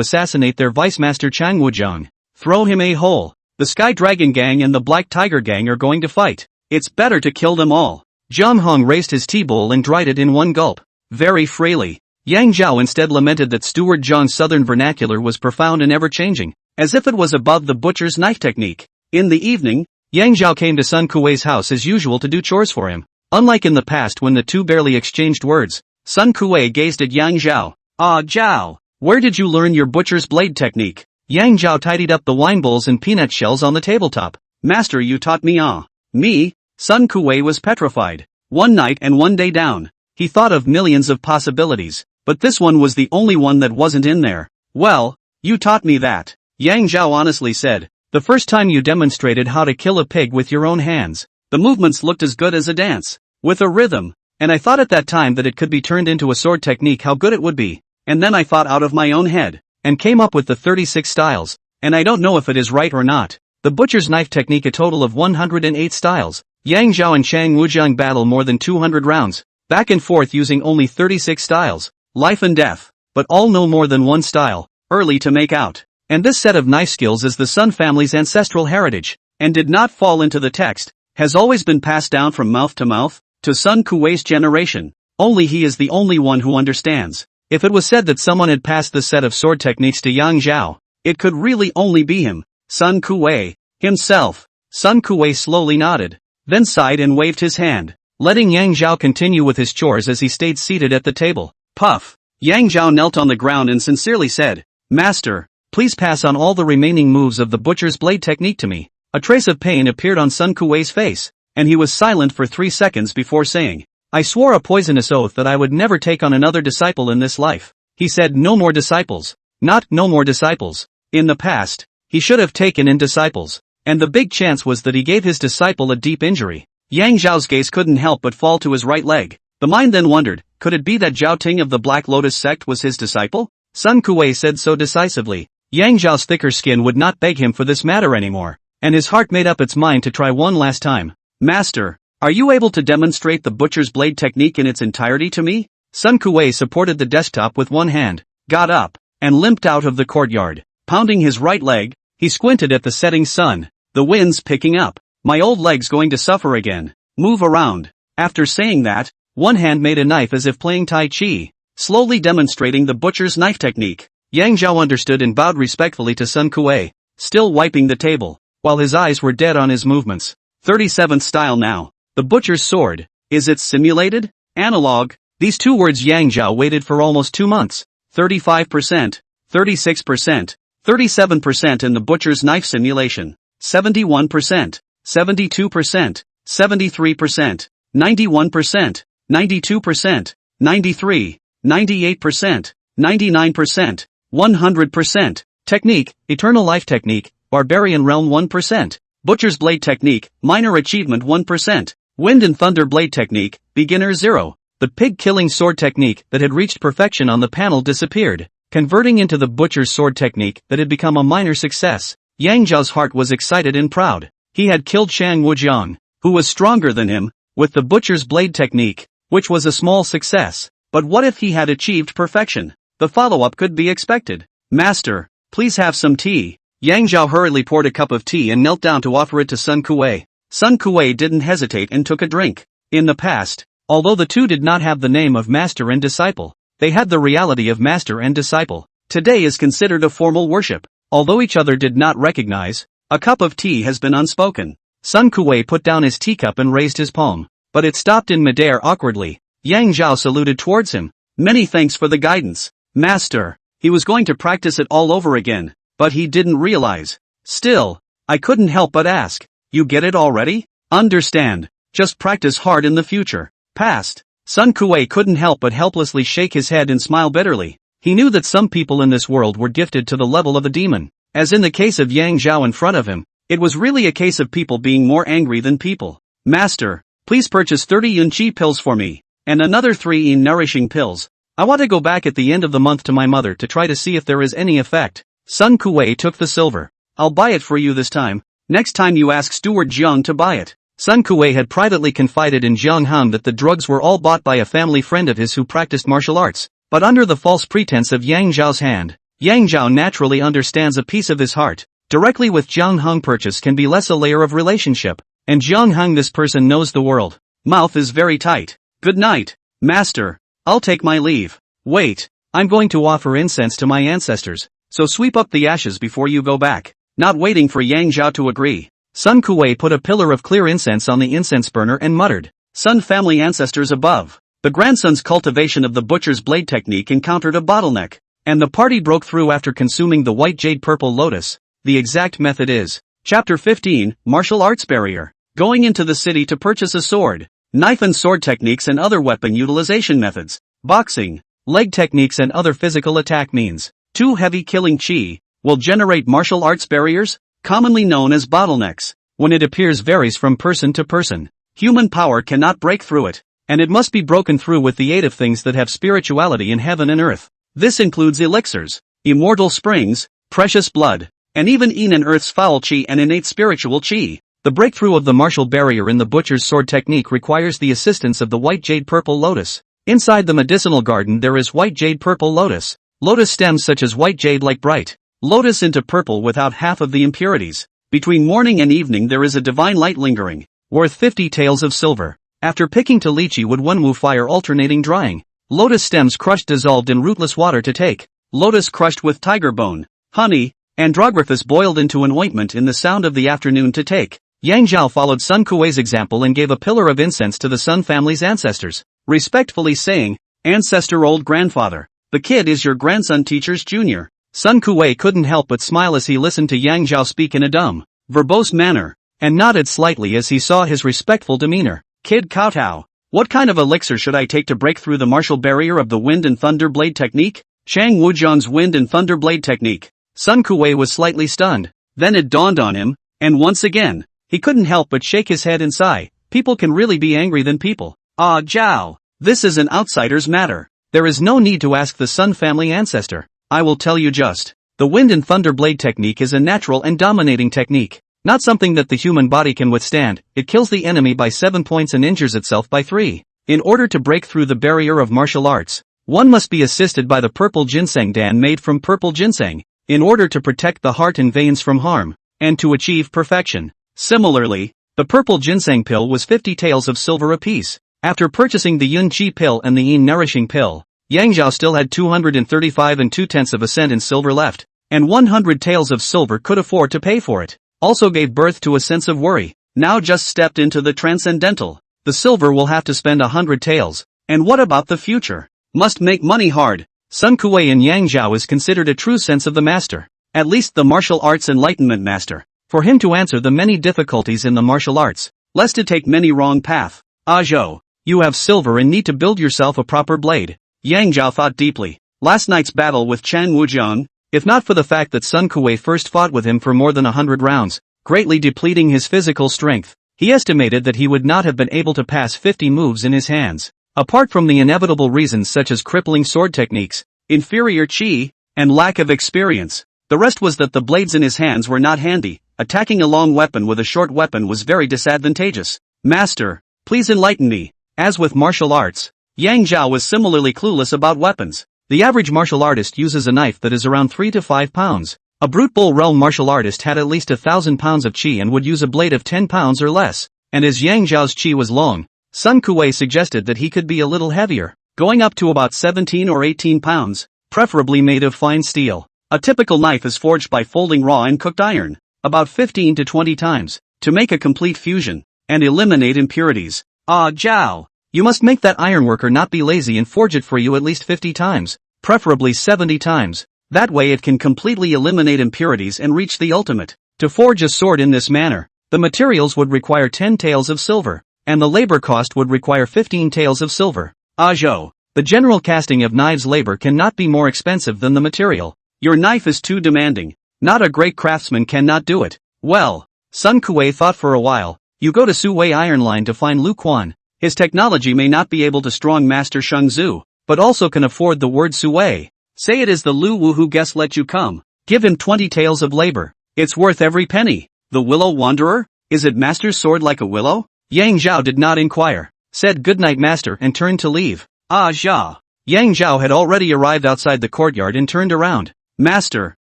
assassinate their vice master Chang Wujiang. Throw him a hole. The Sky Dragon gang and the Black Tiger gang are going to fight. It's better to kill them all. Jiang Heng raised his tea bowl and dried it in one gulp, very freely. Yang Zhao instead lamented that Steward Zhang's southern vernacular was profound and ever-changing, as if it was above the butcher's knife technique. In the evening, Yang Zhao came to Sun Kuei's house as usual to do chores for him. Unlike in the past when the two barely exchanged words, Sun Kuei gazed at Yang Zhao. Ah Zhao, where did you learn your butcher's blade technique? Yang Zhao tidied up the wine bowls and peanut shells on the tabletop. Master, you taught me. Ah. Me? Sun Kuei was petrified. One night and one day down. He thought of millions of possibilities, but this one was the only one that wasn't in there. Well, you taught me that. Yang Zhao honestly said. The first time you demonstrated how to kill a pig with your own hands, the movements looked as good as a dance, with a rhythm, and I thought at that time that it could be turned into a sword technique how good it would be, and then I thought out of my own head, and came up with the 36 styles, and I don't know if it is right or not. The butcher's knife technique a total of 108 styles. Yang Zhao and Chang Wujiang battle more than 200 rounds, back and forth using only 36 styles, life and death, but all no more than one style, early to make out. And this set of knife skills is the Sun family's ancestral heritage, and did not fall into the text, has always been passed down from mouth, to Sun Kuei's generation. Only he is the only one who understands. If it was said that someone had passed this set of sword techniques to Yang Zhao, it could really only be him, Sun Kuei, himself. Sun Kuei slowly nodded, then sighed and waved his hand, letting Yang Zhao continue with his chores as he stayed seated at the table. Puff. Yang Zhao knelt on the ground and sincerely said, Master, please pass on all the remaining moves of the butcher's blade technique to me. A trace of pain appeared on Sun Kuei's face, and he was silent for 3 seconds before saying, I swore a poisonous oath that I would never take on another disciple in this life. He said no more disciples. Not no more disciples. In the past, he should have taken in disciples, and the big chance was that he gave his disciple a deep injury. Yang Zhao's gaze couldn't help but fall to his right leg. The mind then wondered, could it be that Zhao Ting of the Black Lotus sect was his disciple? Sun Kuei said so decisively. Yang Zhao's thicker skin would not beg him for this matter anymore. and his heart made up its mind to try one last time. Master, are you able to demonstrate the butcher's blade technique in its entirety to me? Sun Kuei supported the desktop with one hand, got up, and limped out of the courtyard. Pounding his right leg, he squinted at the setting sun. The wind's picking up. My old leg's going to suffer again. Move around. After saying that, one hand made a knife as if playing Tai Chi, slowly demonstrating the butcher's knife technique. Yang Zhao understood and bowed respectfully to Sun Kuei, still wiping the table, while his eyes were dead on his movements. 37th style now. The butcher's sword. Is it simulated? Analog? These two words Yang Zhao waited for almost 2 months. 35%, 36%, 37% in the butcher's knife simulation. 71%, 72%, 73%, 91%, 92%, 93, 98%, 99%, 100%. Technique, Eternal Life Technique, Barbarian Realm 1%. Butcher's Blade Technique, Minor Achievement 1%. Wind and Thunder Blade Technique, Beginner 0. The pig-killing sword technique that had reached perfection on the panel disappeared, converting into the butcher's sword technique that had become a minor success. Yang Zhao's heart was excited and proud. He had killed Shang Wujiang, who was stronger than him, with the butcher's blade technique, which was a small success. But what if he had achieved perfection? The follow-up could be expected. Master, please have some tea. Yang Zhao hurriedly poured a cup of tea and knelt down to offer it to Sun Kuei. Sun Kuei didn't hesitate and took a drink. In the past, although the two did not have the name of master and disciple, they had the reality of master and disciple. Today is considered a formal worship. Although each other did not recognize, a cup of tea has been unspoken. Sun Kuei put down his teacup and raised his palm, but it stopped in midair awkwardly. Yang Zhao saluted towards him. Many thanks for the guidance, Master. He was going to practice it all over again, but he didn't realize. Still, I couldn't help but ask. You get it already? Understand. Just practice hard in the future. Past. Sun Kuei couldn't help but helplessly shake his head and smile bitterly. He knew that some people in this world were gifted to the level of a demon. As in the case of Yang Zhao in front of him, it was really a case of people being more angry than people. Master, please purchase 30 Yun Chi pills for me, and another 3 Yin nourishing pills. I want to go back at the end of the month to my mother to try to see if there is any effect. Sun Kuei took the silver. I'll buy it for you this time. Next time you ask Steward Jiang to buy it. Sun Kuei had privately confided in Jiang Han that the drugs were all bought by a family friend of his who practiced martial arts. But under the false pretense of Yang Zhao's hand, Yang Zhao naturally understands a piece of his heart. Directly with Jiang Hung purchase can be less a layer of relationship. And Jiang Hung, this person knows the world. Mouth is very tight. Good night, Master. I'll take my leave. Wait, I'm going to offer incense to my ancestors, so sweep up the ashes before you go back. Not waiting for Yang Zhao to agree, Sun Kuei put a pillar of clear incense on the incense burner and muttered, Sun family ancestors above. The grandson's cultivation of the butcher's blade technique encountered a bottleneck, and the party broke through after consuming the white jade purple lotus. The exact method is Chapter 15, Martial Arts Barrier. Going into the city to purchase a sword, knife and sword techniques and other weapon utilization methods, boxing, leg techniques and other physical attack means. Too heavy killing chi will generate martial arts barriers, commonly known as bottlenecks. When it appears varies from person to person. Human power cannot break through it, and it must be broken through with the aid of things that have spirituality in heaven and earth. This includes elixirs, immortal springs, precious blood, and even Yin and Earth's foul chi and innate spiritual chi. The breakthrough of the martial barrier in the butcher's sword technique requires the assistance of the white jade purple lotus. Inside the medicinal garden there is white jade purple lotus. Lotus stems such as white jade like bright lotus into purple without half of the impurities. Between morning and evening there is a divine light lingering, worth 50 taels of silver. After picking to lychee wood one wu fire alternating drying. Lotus stems crushed dissolved in rootless water to take. Lotus crushed with tiger bone, honey, andrographis boiled into an ointment in the sound of the afternoon to take. Yang Zhao followed Sun Kuei's example and gave a pillar of incense to the Sun family's ancestors, respectfully saying, Ancestor old grandfather, the kid is your grandson teacher's junior. Sun Kuei couldn't help but smile as he listened to Yang Zhao speak in a dumb, verbose manner, and nodded slightly as he saw his respectful demeanor. Kid kowtow, what kind of elixir should I take to break through the martial barrier of the wind and thunder blade technique? Shang Wujiang's wind and thunder blade technique. Sun Kuei was slightly stunned. Then it dawned on him, and once again, he couldn't help but shake his head and sigh. People can really be angry than people. Ah, Zhao, this is an outsider's matter. There is no need to ask the Sun family ancestor. I will tell you just. The wind and thunder blade technique is a natural and dominating technique. Not something that the human body can withstand. It kills the enemy by 7 points and injures itself by 3. In order to break through the barrier of martial arts, one must be assisted by the purple ginseng dan made from purple ginseng, in order to protect the heart and veins from harm, and to achieve perfection. Similarly, the purple ginseng pill was 50 taels of silver apiece. After purchasing the Yun Chi pill and the Yin nourishing pill, Yang Zhao still had 235 2/10 of a cent in silver left, and 100 taels of silver could afford to pay for it. Also gave birth to a sense of worry. Now just stepped into the transcendental. The silver will have to spend 100 taels. And what about the future? Must make money hard. Sun Kuei in Yang Zhao is considered a true sense of the master. At least the martial arts enlightenment master. For him to answer the many difficulties in the martial arts, lest to take many wrong path. Ah Zhou, you have silver and need to build yourself a proper blade. Yang Zhao thought deeply. Last night's battle with Chang Wujiang, if not for the fact that Sun Kuei first fought with him for more than 100 rounds, greatly depleting his physical strength, he estimated that he would not have been able to pass 50 moves in his hands. Apart from the inevitable reasons such as crippling sword techniques, inferior chi, and lack of experience, the rest was that the blades in his hands were not handy. Attacking a long weapon with a short weapon was very disadvantageous. Master, please enlighten me. As with martial arts, Yang Zhao was similarly clueless about weapons. The average martial artist uses a knife that is around 3 to 5 pounds. A brute bull realm martial artist had at least 1,000 pounds of chi and would use a blade of 10 pounds or less. And as Yang Zhao's chi was long, Sun Kuei suggested that he could be a little heavier, going up to about 17 or 18 pounds, preferably made of fine steel. A typical knife is forged by folding raw and cooked iron, about 15 to 20 times, to make a complete fusion, and eliminate impurities. Ah Zhao, you must make that ironworker not be lazy and forge it for you at least 50 times, preferably 70 times. That way it can completely eliminate impurities and reach the ultimate. To forge a sword in this manner, the materials would require 10 taels of silver, and the labor cost would require 15 taels of silver. Ah Zhou, the general casting of knives labor cannot be more expensive than the material. Your knife is too demanding. Not a great craftsman cannot do it. Well, Sun Kuei thought for a while. You go to Suwei Iron Line to find Lu Quan. His technology may not be able to strong master Sheng Zhu, but also can afford the word Suwei. Say it is the Lu Wu who guest let you come. Give him 20 taels of labor. It's worth every penny. The Willow Wanderer? Is it master's sword like a willow? Yang Zhao did not inquire, said goodnight master and turned to leave. Ah Zhao. Yang Zhao had already arrived outside the courtyard and turned around. Master.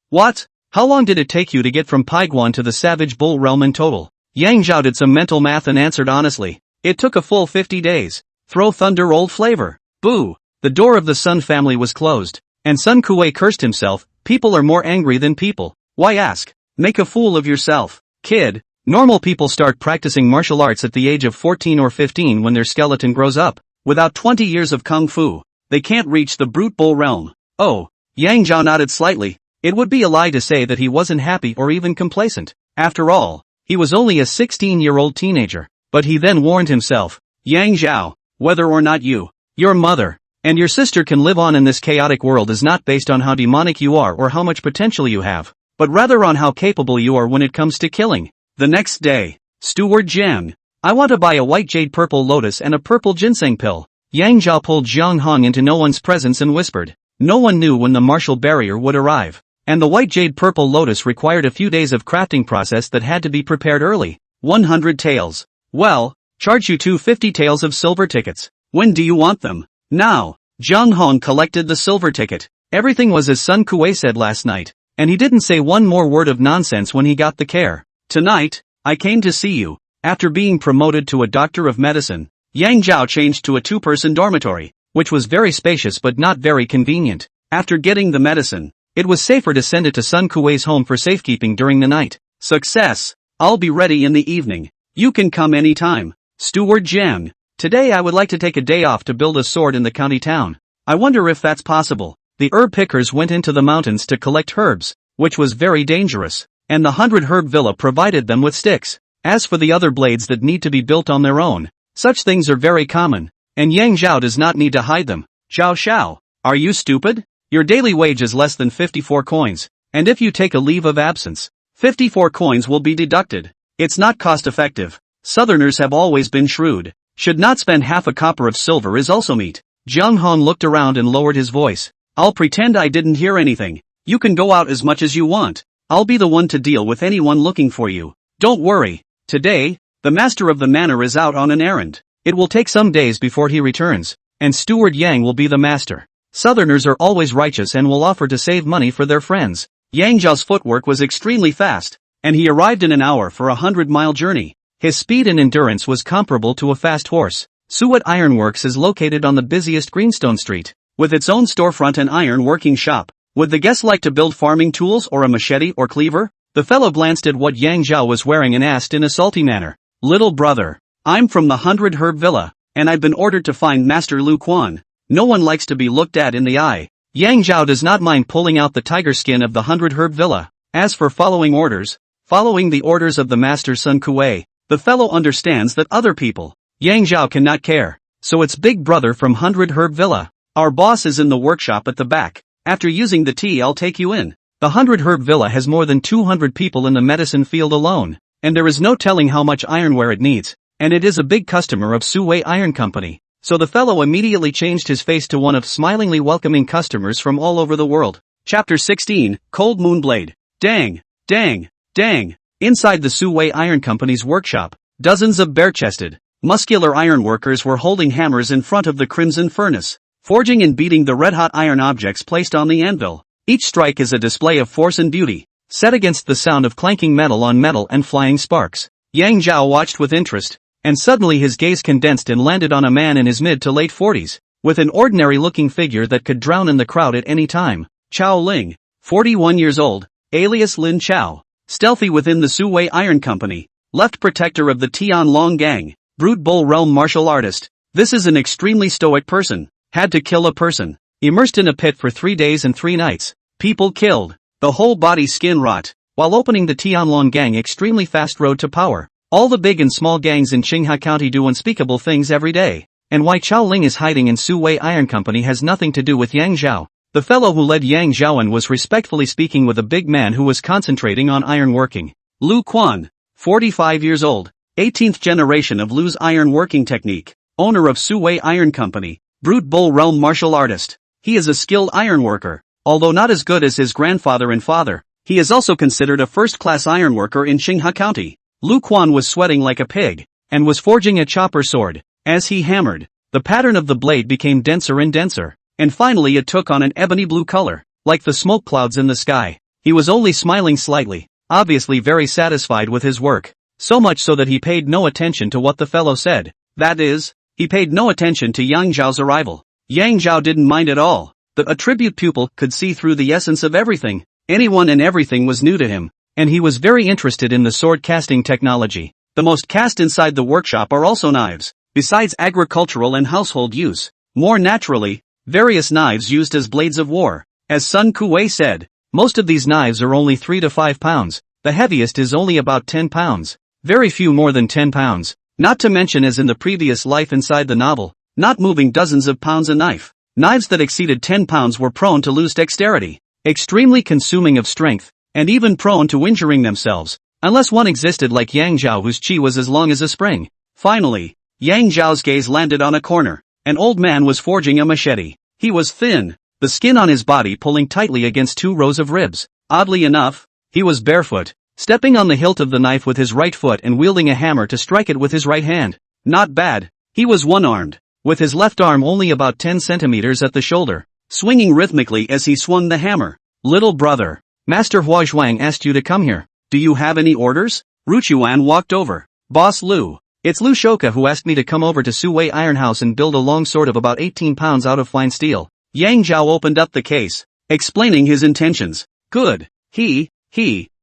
What? How long did it take you to get from Paiguan to the Savage Bull Realm in total? Yang Zhao did some mental math and answered honestly. It took a full 50 days. Throw thunder old flavor. Boo. The door of the Sun family was closed, and Sun Kuei cursed himself. People are more angry than people. Why ask? Make a fool of yourself. Kid. Normal people start practicing martial arts at the age of 14 or 15 when their skeleton grows up. Without 20 years of kung fu, they can't reach the brute bull realm. Oh. Yang Zhao nodded slightly. It would be a lie to say that he wasn't happy or even complacent. After all, he was only a 16-year-old teenager. But he then warned himself, Yang Zhao, whether or not you, your mother, and your sister can live on in this chaotic world is not based on how demonic you are or how much potential you have, but rather on how capable you are when it comes to killing. The next day, Steward Jiang, I want to buy a white jade purple lotus and a purple ginseng pill. Yang Zhao pulled Jiang Hong into no one's presence and whispered. No one knew when the martial barrier would arrive. And the white jade purple lotus required a few days of crafting process that had to be prepared early. 100 taels. Well, charge you 250 taels of silver tickets. When do you want them? Now. Jiang Hong collected the silver ticket. Everything was as Sun Kuei said last night, and he didn't say one more word of nonsense when he got the care. Tonight, I came to see you. After being promoted to a doctor of medicine, Yang Zhao changed to a two-person dormitory, which was very spacious but not very convenient. After getting the medicine, it was safer to send it to Sun Kuei's home for safekeeping during the night. Success! I'll be ready in the evening. You can come anytime. Steward Jiang, today I would like to take a day off to build a sword in the county town. I wonder if that's possible. The herb pickers went into the mountains to collect herbs, which was very dangerous, and the 100 herb villa provided them with sticks. As for the other blades that need to be built on their own, such things are very common, and Yang Zhao does not need to hide them. Zhao Xiao, are you stupid? Your daily wage is less than 54 coins, and if you take a leave of absence, 54 coins will be deducted. It's not cost-effective. Southerners have always been shrewd. Should not spend half a copper of silver is also meat. Jiang Hong looked around and lowered his voice. I'll pretend I didn't hear anything. You can go out as much as you want. I'll be the one to deal with anyone looking for you. Don't worry. Today, the master of the manor is out on an errand. It will take some days before he returns, and Steward Yang will be the master. Southerners are always righteous and will offer to save money for their friends. Yang Zhao's footwork was extremely fast, and he arrived in an hour for a 100-mile journey. His speed and endurance was comparable to a fast horse. Suwat Ironworks is located on the busiest Greenstone Street, with its own storefront and iron working shop. Would the guest like to build farming tools or a machete or cleaver? The fellow glanced at what Yang Zhao was wearing and asked in a salty manner. Little brother, I'm from the 100 Herb Villa, and I've been ordered to find Master Lu Quan. No one likes to be looked at in the eye. Yang Zhao does not mind pulling out the tiger skin of the 100 Herb Villa. As for following the orders of the Master Sun Kuei, the fellow understands that other people, Yang Zhao cannot care. So it's big brother from 100 Herb Villa. Our boss is in the workshop at the back. After using the tea I'll take you in. The 100 Herb Villa has more than 200 people in the medicine field alone, and there is no telling how much ironware it needs, and it is a big customer of Suwei Iron Company. So the fellow immediately changed his face to one of smilingly welcoming customers from all over the world. Chapter 16, Cold Moonblade. Dang, dang, dang. Inside the Suwei Iron Company's workshop, dozens of bare-chested, muscular ironworkers were holding hammers in front of the crimson furnace, forging and beating the red-hot iron objects placed on the anvil. Each strike is a display of force and beauty, set against the sound of clanking metal on metal and flying sparks. Yang Zhao watched with interest, and suddenly his gaze condensed and landed on a man in his mid to late 40s, with an ordinary-looking figure that could drown in the crowd at any time. Chao Ling, 41 years old, alias Lin Chao, stealthy within the Suwei Iron Company, left protector of the Tianlong Gang, brute bull realm martial artist. This is an extremely stoic person, had to kill a person, immersed in a pit for 3 days and 3 nights, people killed, the whole body skin rot, while opening the Tianlong Gang extremely fast road to power. All the big and small gangs in Qinghai County do unspeakable things every day, and why Chao Ling is hiding in Suwei Iron Company has nothing to do with Yang Zhao. The fellow who led Yang Zhaoan was respectfully speaking with a big man who was concentrating on iron working. Lu Quan, 45 years old, 18th generation of Lu's iron working technique, owner of Suwei Iron Company, brute bull realm martial artist. He is a skilled iron worker, although not as good as his grandfather and father. He is also considered a first-class ironworker in Qinghai County. Lu Quan was sweating like a pig, and was forging a chopper sword. As he hammered, the pattern of the blade became denser and denser, and finally it took on an ebony blue color, like the smoke clouds in the sky. He was only smiling slightly, obviously very satisfied with his work, so much so that he paid no attention to what the fellow said. That is, he paid no attention to Yang Zhao's arrival. Yang Zhao didn't mind at all. The attribute pupil could see through the essence of everything. Anyone and everything was new to him, and he was very interested in the sword casting technology. The most cast inside the workshop are also knives, besides agricultural and household use. More naturally, various knives used as blades of war. As Sun Kuei said, most of these knives are only 3 to 5 pounds, the heaviest is only about 10 pounds. Very few more than 10 pounds, not to mention as in the previous life inside the novel, not moving dozens of pounds a knife. Knives that exceeded 10 pounds were prone to lose dexterity, extremely consuming of strength, and even prone to injuring themselves, unless one existed like Yang Zhao whose chi was as long as a spring. Finally, Yang Zhao's gaze landed on a corner. An old man was forging a machete. He was thin, the skin on his body pulling tightly against 2 rows of ribs. Oddly enough, he was barefoot, stepping on the hilt of the knife with his right foot and wielding a hammer to strike it with his right hand. Not bad. He was one-armed, with his left arm only about 10 centimeters at the shoulder, swinging rhythmically as he swung the hammer. Little brother, Master Hua Zhuang asked you to come here. Do you have any orders? Ruchuan walked over. Boss Lu, it's Lu Shoka who asked me to come over to Suwei Iron House and build a long sword of about 18 pounds out of fine steel. Yang Zhao opened up the case, explaining his intentions. Good. He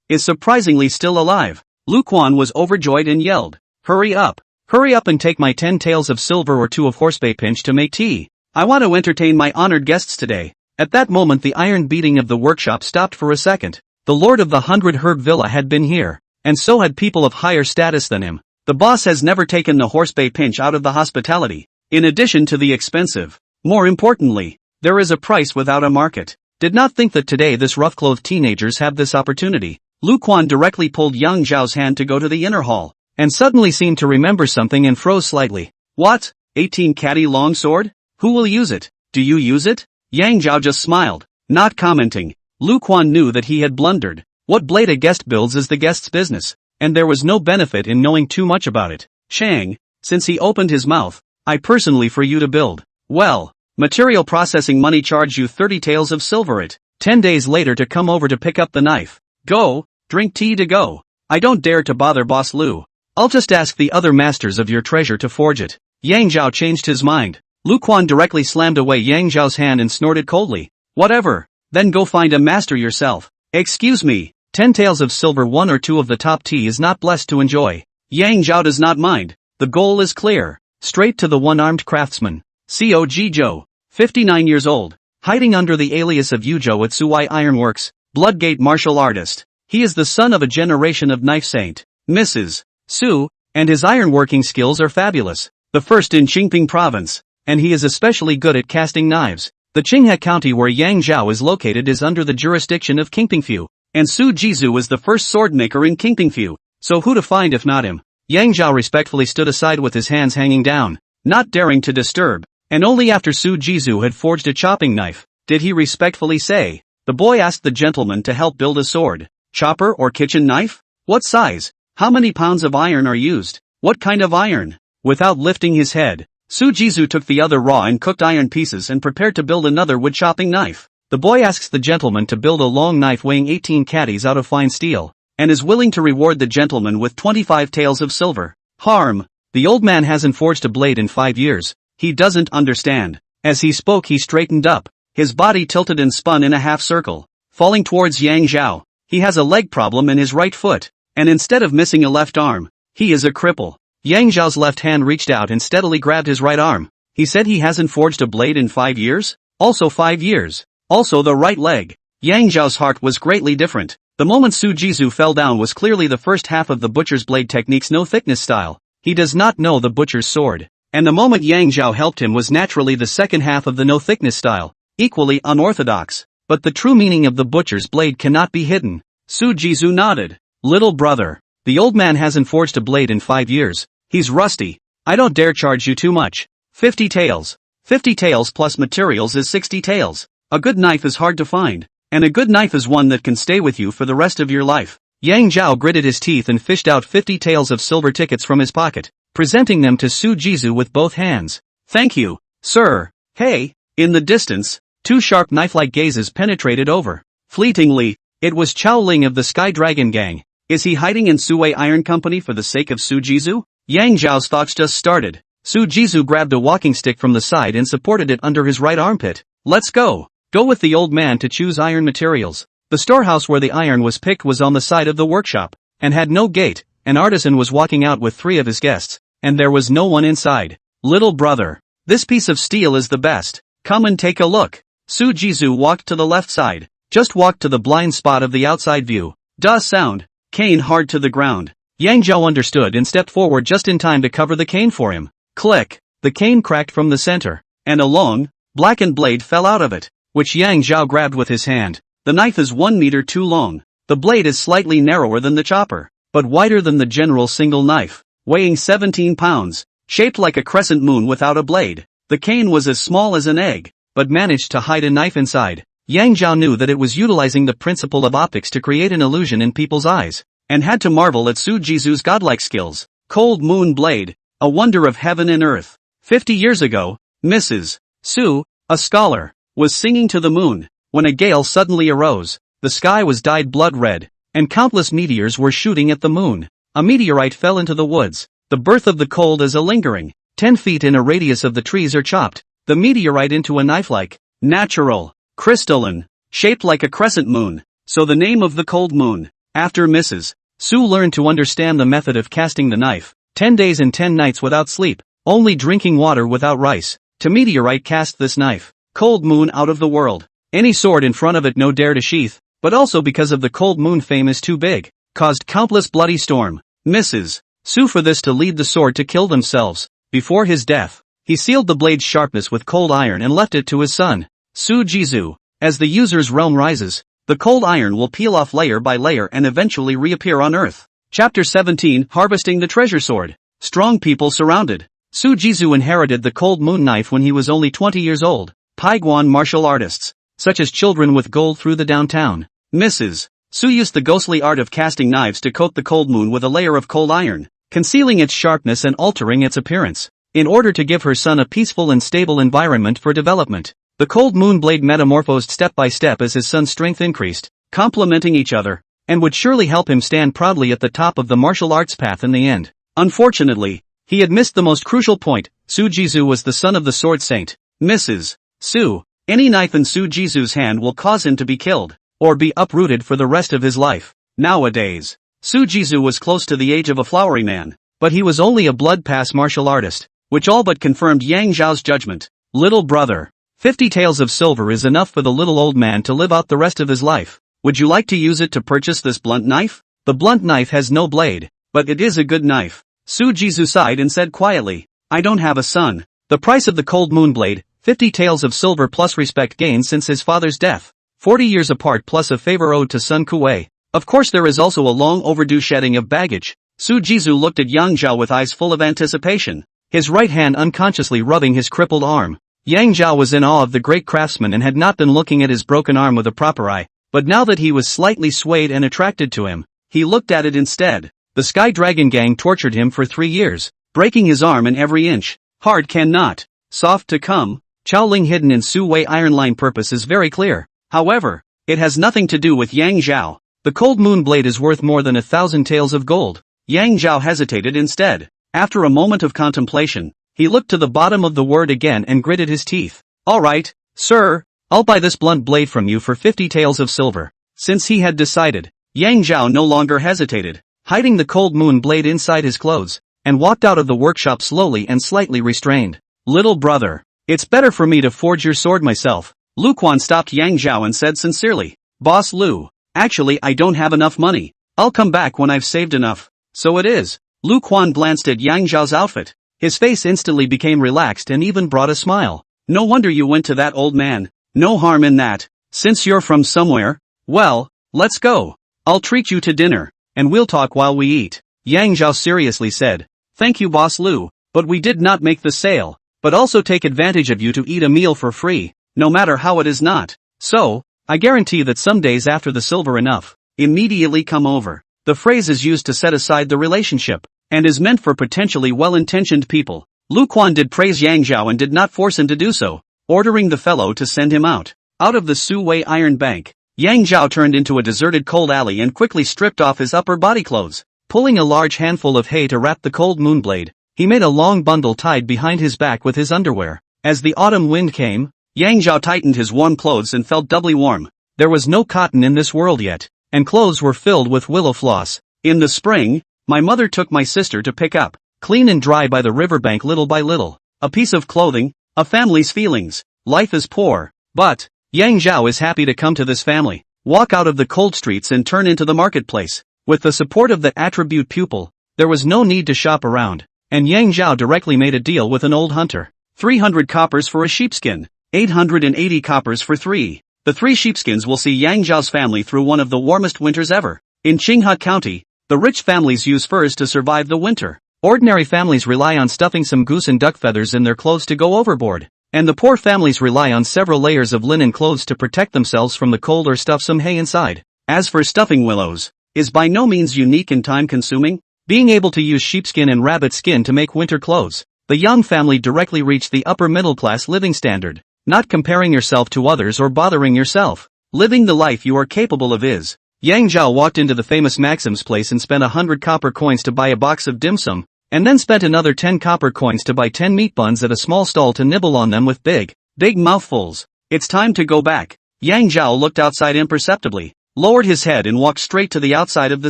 is surprisingly still alive. Lu Quan was overjoyed and yelled, Hurry up and take my 10 taels of silver or 2 of horsebay pinch to make tea. I want to entertain my honored guests today. At that moment the iron beating of the workshop stopped for a second. The lord of the 100 Herb Villa had been here, and so had people of higher status than him. The boss has never taken the horsebay pinch out of the hospitality. In addition to the expensive, more importantly, there is a price without a market. Did not think that today this rough-clothed teenagers have this opportunity. Lu Quan directly pulled Yang Zhao's hand to go to the inner hall, and suddenly seemed to remember something and froze slightly. What? 18 catty long sword? Who will use it? Do you use it? Yang Zhao just smiled, not commenting. Lu Quan knew that he had blundered. What blade a guest builds is the guest's business. and there was no benefit in knowing too much about it. Chang, since he opened his mouth, I personally for you to build. Well, material processing money charge you 30 taels of silver it. 10 days later to come over to pick up the knife. Go, drink tea to go. I don't dare to bother Boss Lu. I'll just ask the other masters of your treasure to forge it. Yang Zhao changed his mind. Lu Quan directly slammed away Yang Zhao's hand and snorted coldly. Whatever, then go find a master yourself. Excuse me, 10 taels of silver, 1 or 2 of the top tea is not blessed to enjoy. Yang Zhao does not mind. The goal is clear. Straight to the one-armed craftsman. Co Zhou, 59 years old, hiding under the alias of Yuzhou at Suwai Ironworks, Bloodgate martial artist. He is the son of a generation of knife saint, Mrs. Su, and his ironworking skills are fabulous. The first in Qingping province, and he is especially good at casting knives. The Qinghe county where Yang Zhao is located is under the jurisdiction of Qingpingfu, and Su Jizu is the first sword maker in Qingpingfu, so who to find if not him? Yang Zhao respectfully stood aside with his hands hanging down, not daring to disturb, and only after Su Jizu had forged a chopping knife, did he respectfully say. The boy asked the gentleman to help build a sword, chopper or kitchen knife? What size? How many pounds of iron are used? What kind of iron? Without lifting his head, Su Jizu took the other raw and cooked iron pieces and prepared to build another wood chopping knife. The boy asks the gentleman to build a long knife weighing 18 caddies out of fine steel, and is willing to reward the gentleman with 25 taels of silver. Harm, the old man hasn't forged a blade in 5 years, he doesn't understand. As he spoke he straightened up, his body tilted and spun in a half circle, falling towards Yang Zhao. He has a leg problem in his right foot, and instead of missing a left arm, he is a cripple. Yang Zhao's left hand reached out and steadily grabbed his right arm. He said he hasn't forged a blade in 5 years? Also 5 years. Also the right leg. Yang Zhao's heart was greatly different. The moment Su Jizu fell down was clearly the first half of the butcher's blade technique's no thickness style. He does not know the butcher's sword. And the moment Yang Zhao helped him was naturally the second half of the no thickness style, equally unorthodox. But the true meaning of the butcher's blade cannot be hidden. Su Jizu nodded. Little brother, the old man hasn't forged a blade in 5 years. He's rusty. I don't dare charge you too much. 50 taels. 50 taels plus materials is 60 taels. A good knife is hard to find, and a good knife is one that can stay with you for the rest of your life. Yang Zhao gritted his teeth and fished out 50 taels of silver tickets from his pocket, presenting them to Su Jizu with both hands. Thank you, sir. Hey, in the distance, 2 sharp knife-like gazes penetrated over. Fleetingly, it was Chao Ling of the Sky Dragon Gang. Is he hiding in Suwei Iron Company for the sake of Su Jizu? Yang Zhao's thoughts just started. Su Jizu grabbed a walking stick from the side and supported it under his right armpit. Let's go. Go with the old man to choose iron materials. The storehouse where the iron was picked was on the side of the workshop, and had no gate. An artisan was walking out with 3 of his guests, and there was no one inside. Little brother, this piece of steel is the best. Come and take a look. Su Jizu walked to the left side, just walked to the blind spot of the outside view. Duh sound, cane hard to the ground. Yang Zhao understood and stepped forward just in time to cover the cane for him. Click, the cane cracked from the center, and a long, blackened blade fell out of it, which Yang Zhao grabbed with his hand. The knife is 1 meter too long. The blade is slightly narrower than the chopper, but wider than the general single knife, weighing 17 pounds, shaped like a crescent moon without a blade. The cane was as small as an egg, but managed to hide a knife inside. Yang Zhao knew that it was utilizing the principle of optics to create an illusion in people's eyes, and had to marvel at Su Jizu's godlike skills. Cold moon blade, a wonder of heaven and earth. 50 years ago, Mrs. Su, a scholar, was singing to the moon, when a gale suddenly arose. The sky was dyed blood red, and countless meteors were shooting at the moon. A meteorite fell into the woods. The birth of the cold is a lingering. 10 feet in a radius of the trees are chopped. The meteorite into a knife-like, natural, crystalline, shaped like a crescent moon. So the name of the cold moon. After Mrs. Su learned to understand the method of casting the knife, 10 days and 10 nights without sleep, only drinking water without rice, to meteorite cast this knife. Cold moon out of the world. Any sword in front of it no dare to sheath, but also because of the cold moon fame is too big, caused countless bloody storm. Mrs. Su for this to lead the sword to kill themselves. Before his death, he sealed the blade's sharpness with cold iron and left it to his son, Su Jizu. As the user's realm rises, the cold iron will peel off layer by layer and eventually reappear on Earth. Chapter 17, Harvesting the Treasure Sword. Strong people surrounded. Su Jizu inherited the cold moon knife when he was only 20 years old. Paiguan martial artists, such as children with gold through the downtown. Mrs. Su used the ghostly art of casting knives to coat the cold moon with a layer of cold iron, concealing its sharpness and altering its appearance, in order to give her son a peaceful and stable environment for development. The cold moon blade metamorphosed step by step as his son's strength increased, complementing each other, and would surely help him stand proudly at the top of the martial arts path in the end. Unfortunately, he had missed the most crucial point. Su Jizu was the son of the Sword Saint, Mrs. Su. Any knife in Su Jizu's hand will cause him to be killed, or be uprooted for the rest of his life. Nowadays, Su Jizu was close to the age of a flowery man, but he was only a blood-pass martial artist, which all but confirmed Yang Zhao's judgment. Little brother, 50 taels of silver is enough for the little old man to live out the rest of his life. Would you like to use it to purchase this blunt knife? The blunt knife has no blade, but it is a good knife. Su Jizu sighed and said quietly, I don't have a son. The price of the cold moon blade, 50 taels of silver plus respect gained since his father's death, 40 years apart plus a favor owed to Sun Kuei. Of course there is also a long overdue shedding of baggage. Su Jizu looked at Yang Zhao with eyes full of anticipation, his right hand unconsciously rubbing his crippled arm. Yang Zhao was in awe of the great craftsman and had not been looking at his broken arm with a proper eye, but now that he was slightly swayed and attracted to him, he looked at it instead. The Sky Dragon Gang tortured him for 3 years, breaking his arm in every inch. Hard cannot, soft to come. Chao Ling hidden in Su Wei iron line purpose is very clear. However, it has nothing to do with Yang Zhao. The cold moon blade is worth more than 1,000 taels of gold. Yang Zhao hesitated instead. After a moment of contemplation, he looked to the bottom of the word again and gritted his teeth. Alright, sir, I'll buy this blunt blade from you for 50 taels of silver. Since he had decided, Yang Zhao no longer hesitated, hiding the cold moon blade inside his clothes, and walked out of the workshop slowly and slightly restrained. Little brother, it's better for me to forge your sword myself. Lu Quan stopped Yang Zhao and said sincerely, Boss Lu, actually I don't have enough money. I'll come back when I've saved enough. So it is. Lu Quan glanced at Yang Zhao's outfit. His face instantly became relaxed and even brought a smile. No wonder you went to that old man. No harm in that. Since you're from somewhere, well, let's go. I'll treat you to dinner, and we'll talk while we eat. Yang Zhao seriously said, Thank you Boss Lu, but we did not make the sale, but also take advantage of you to eat a meal for free, no matter how it is not. So, I guarantee that some days after the silver enough, immediately come over. The phrase is used to set aside the relationship, and is meant for potentially well-intentioned people. Lu Quan did praise Yang Zhao and did not force him to do so, ordering the fellow to send him out. Out of the Su Wei Iron Bank, Yang Zhao turned into a deserted cold alley and quickly stripped off his upper body clothes. Pulling a large handful of hay to wrap the cold moon blade, he made a long bundle tied behind his back with his underwear. As the autumn wind came, Yang Zhao tightened his warm clothes and felt doubly warm. There was no cotton in this world yet, and clothes were filled with willow floss. In the spring, my mother took my sister to pick up, clean and dry by the riverbank little by little. A piece of clothing, a family's feelings. Life is poor, but Yang Zhao is happy to come to this family, walk out of the cold streets and turn into the marketplace. With the support of the attribute pupil, there was no need to shop around, and Yang Zhao directly made a deal with an old hunter. 300 coppers for a sheepskin, 880 coppers for 3. The 3 sheepskins will see Yang Zhao's family through one of the warmest winters ever. In Qinghe County, the rich families use furs to survive the winter. Ordinary families rely on stuffing some goose and duck feathers in their clothes to go overboard, and the poor families rely on several layers of linen clothes to protect themselves from the cold or stuff some hay inside. As for stuffing willows, is by no means unique and time-consuming. Being able to use sheepskin and rabbit skin to make winter clothes, the young family directly reached the upper middle-class living standard. Not comparing yourself to others or bothering yourself. Living the life you are capable of is. Yang Zhao walked into the famous Maxim's place and spent 100 copper coins to buy a box of dim sum, and then spent another 10 copper coins to buy 10 meat buns at a small stall to nibble on them with big mouthfuls. It's time to go back. Yang Zhao looked outside imperceptibly, lowered his head and walked straight to the outside of the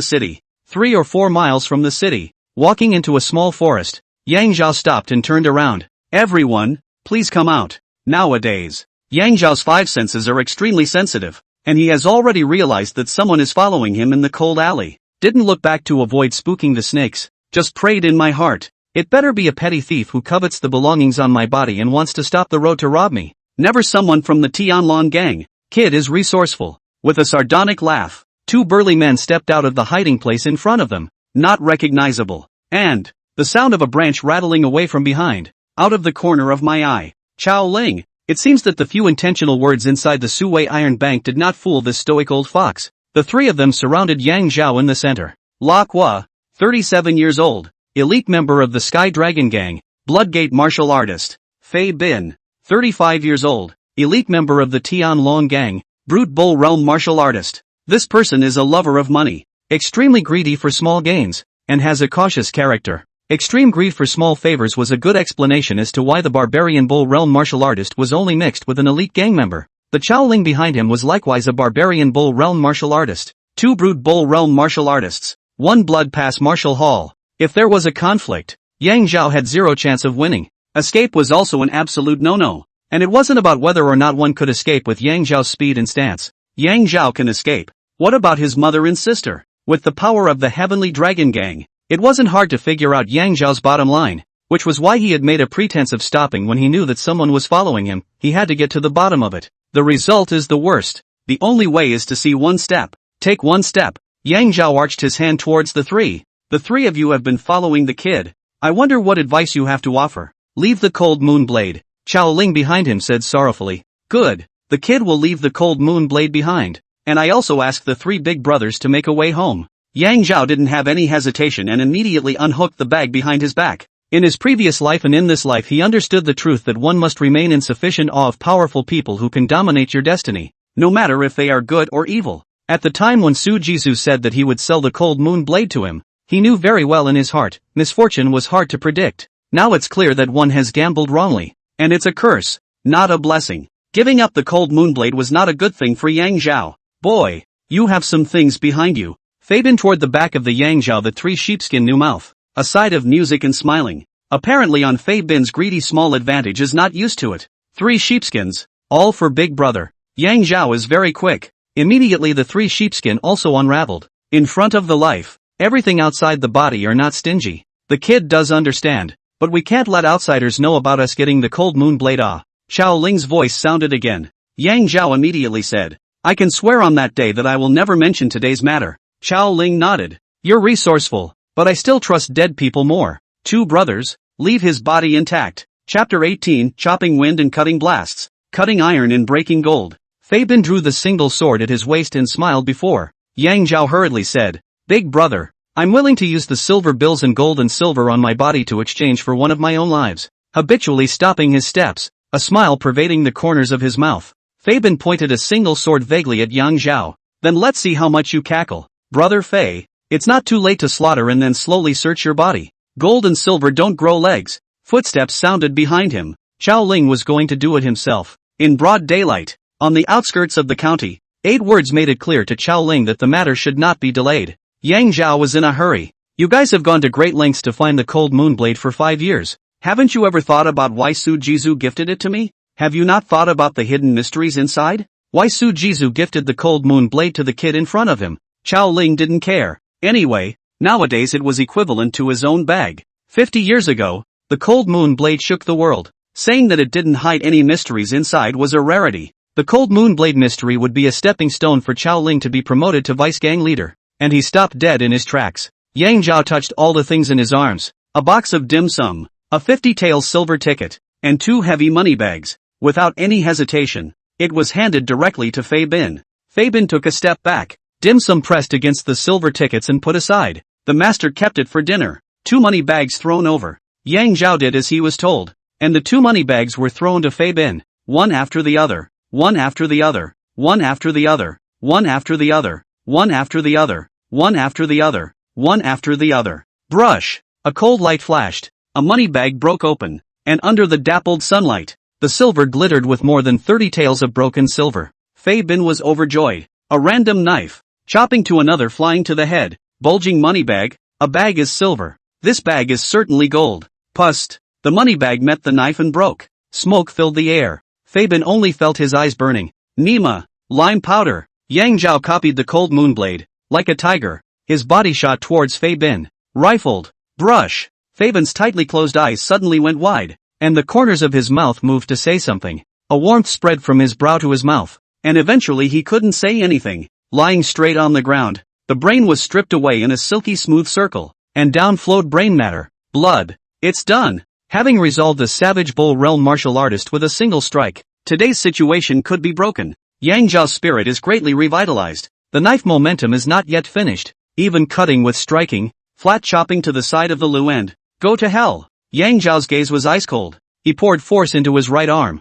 city. 3 or 4 miles from the city, walking into a small forest, Yang Zhao stopped and turned around. Everyone, please come out. Nowadays, Yang Zhao's 5 senses are extremely sensitive, and he has already realized that someone is following him in the cold alley. Didn't look back to avoid spooking the snakes, just prayed in my heart. It better be a petty thief who covets the belongings on my body and wants to stop the road to rob me. Never someone from the Tianlong gang. Kid is resourceful. With a sardonic laugh, 2 burly men stepped out of the hiding place in front of them, not recognizable, and the sound of a branch rattling away from behind. Out of the corner of my eye, Chao Ling. It seems that the few intentional words inside the Su Wei Iron Bank did not fool this stoic old fox. The three of them surrounded Yang Zhao in the center. La Hua, 37 years old, elite member of the Sky Dragon Gang, Bloodgate martial artist. Fei Bin, 35 years old, elite member of the Tian Long Gang, Brute Bull Realm martial artist. This person is a lover of money, extremely greedy for small gains, and has a cautious character. Extreme greed for small favors was a good explanation as to why the Barbarian Bull Realm martial artist was only mixed with an elite gang member. The Chaoling behind him was likewise a Barbarian Bull Realm martial artist. 2 Brute Bull Realm martial artists. 1 Blood Pass martial hall. If there was a conflict, Yang Zhao had zero chance of winning. Escape was also an absolute no-no. And it wasn't about whether or not one could escape with Yang Zhao's speed and stance. Yang Zhao can escape. What about his mother and sister? With the power of the Heavenly Dragon Gang, it wasn't hard to figure out Yang Zhao's bottom line, which was why he had made a pretense of stopping when he knew that someone was following him. He had to get to the bottom of it. The result is the worst. The only way is to see one step. Take one step. Yang Zhao arched his hand towards the three. The three of you have been following the kid. I wonder what advice you have to offer. Leave the cold moon blade. Chao Ling behind him said sorrowfully. Good. The kid will leave the cold moon blade behind. And I also asked the 3 big brothers to make a way home. Yang Zhao didn't have any hesitation and immediately unhooked the bag behind his back. In his previous life and in this life he understood the truth that one must remain in sufficient awe of powerful people who can dominate your destiny, no matter if they are good or evil. At the time when Su Jisoo said that he would sell the cold moon blade to him, he knew very well in his heart, misfortune was hard to predict. Now it's clear that one has gambled wrongly, and it's a curse, not a blessing. Giving up the cold moon blade was not a good thing for Yang Zhao. Boy, you have some things behind you. Fabian toward the back of the Yang Zhao the 3 sheepskin new mouth, a sight of music and smiling. Apparently on Fei Bin's greedy small advantage is not used to it. 3 sheepskins, all for big brother. Yang Zhao is very quick. Immediately the 3 sheepskin also unraveled. In front of the life, everything outside the body are not stingy. The kid does understand, but we can't let outsiders know about us getting the cold moon blade. Chao Ling's voice sounded again. Yang Zhao immediately said, I can swear on that day that I will never mention today's matter. Chao Ling nodded. You're resourceful, but I still trust dead people more. 2 brothers, leave his body intact. Chapter 18, Chopping Wind and Cutting Blasts. Cutting Iron and Breaking Gold. Fei Bin drew the single sword at his waist and smiled before. Yang Zhao hurriedly said, Big brother, I'm willing to use the silver bills and gold and silver on my body to exchange for one of my own lives. Habitually stopping his steps, a smile pervading the corners of his mouth. Fei Bin pointed a single sword vaguely at Yang Zhao. Then let's see how much you cackle. Brother Fei, it's not too late to slaughter and then slowly search your body. Gold and silver don't grow legs. Footsteps sounded behind him. Chao Ling was going to do it himself. In broad daylight, on the outskirts of the county, 8 words made it clear to Chao Ling that the matter should not be delayed. Yang Zhao was in a hurry. You guys have gone to great lengths to find the cold moon blade for 5 years. Haven't you ever thought about why Su Jisoo gifted it to me? Have you not thought about the hidden mysteries inside? Why Su Jisoo gifted the cold moon blade to the kid in front of him? Chao Ling didn't care. Anyway, nowadays it was equivalent to his own bag. 50 years ago, the cold moon blade shook the world. Saying that it didn't hide any mysteries inside was a rarity. The cold moon blade mystery would be a stepping stone for Chao Ling to be promoted to vice gang leader. And he stopped dead in his tracks. Yang Zhao touched all the things in his arms. A box of dim sum, a 50 taels silver ticket, and 2 heavy money bags. Without any hesitation, it was handed directly to Fei Bin. Fei Bin took a step back. Dim sum pressed against the silver tickets and put aside. The master kept it for dinner. 2 money bags thrown over. Yang Zhao did as he was told. And the 2 money bags were thrown to Fei Bin. One after the other. One after the other. One after the other. One after the other. One after the other. One after the other. One after the other. Brush. A cold light flashed. A money bag broke open. And under the dappled sunlight, the silver glittered with more than 30 taels of broken silver. Fei Bin was overjoyed. A random knife. Chopping to another flying to the head. Bulging money bag. A bag is silver. This bag is certainly gold. Pust. The money bag met the knife and broke. Smoke filled the air. Fei Bin only felt his eyes burning. Nima. Lime powder. Yang Zhao copied the cold moon blade. Like a tiger, his body shot towards Fei Bin. Rifled. Brush. Fei Bin's tightly closed eyes suddenly went wide, and the corners of his mouth moved to say something. A warmth spread from his brow to his mouth, and eventually he couldn't say anything. Lying straight on the ground, the brain was stripped away in a silky smooth circle, and down flowed brain matter. Blood. It's done. Having resolved the savage bull realm martial artist with a single strike, today's situation could be broken. Yang Zhao's spirit is greatly revitalized. The knife momentum is not yet finished. Even cutting with striking, flat chopping to the side of the Lu end. Go to hell. Yang Zhao's gaze was ice cold. He poured force into his right arm.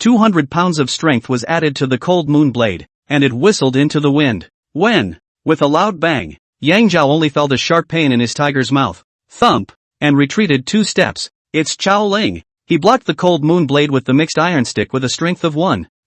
200 pounds of strength was added to the cold moon blade, and it whistled into the wind. When, with a loud bang, Yang Zhao only felt a sharp pain in his tiger's mouth. Thump, and retreated 2 steps. It's Chao Ling. He blocked the cold moon blade with the mixed iron stick with a strength of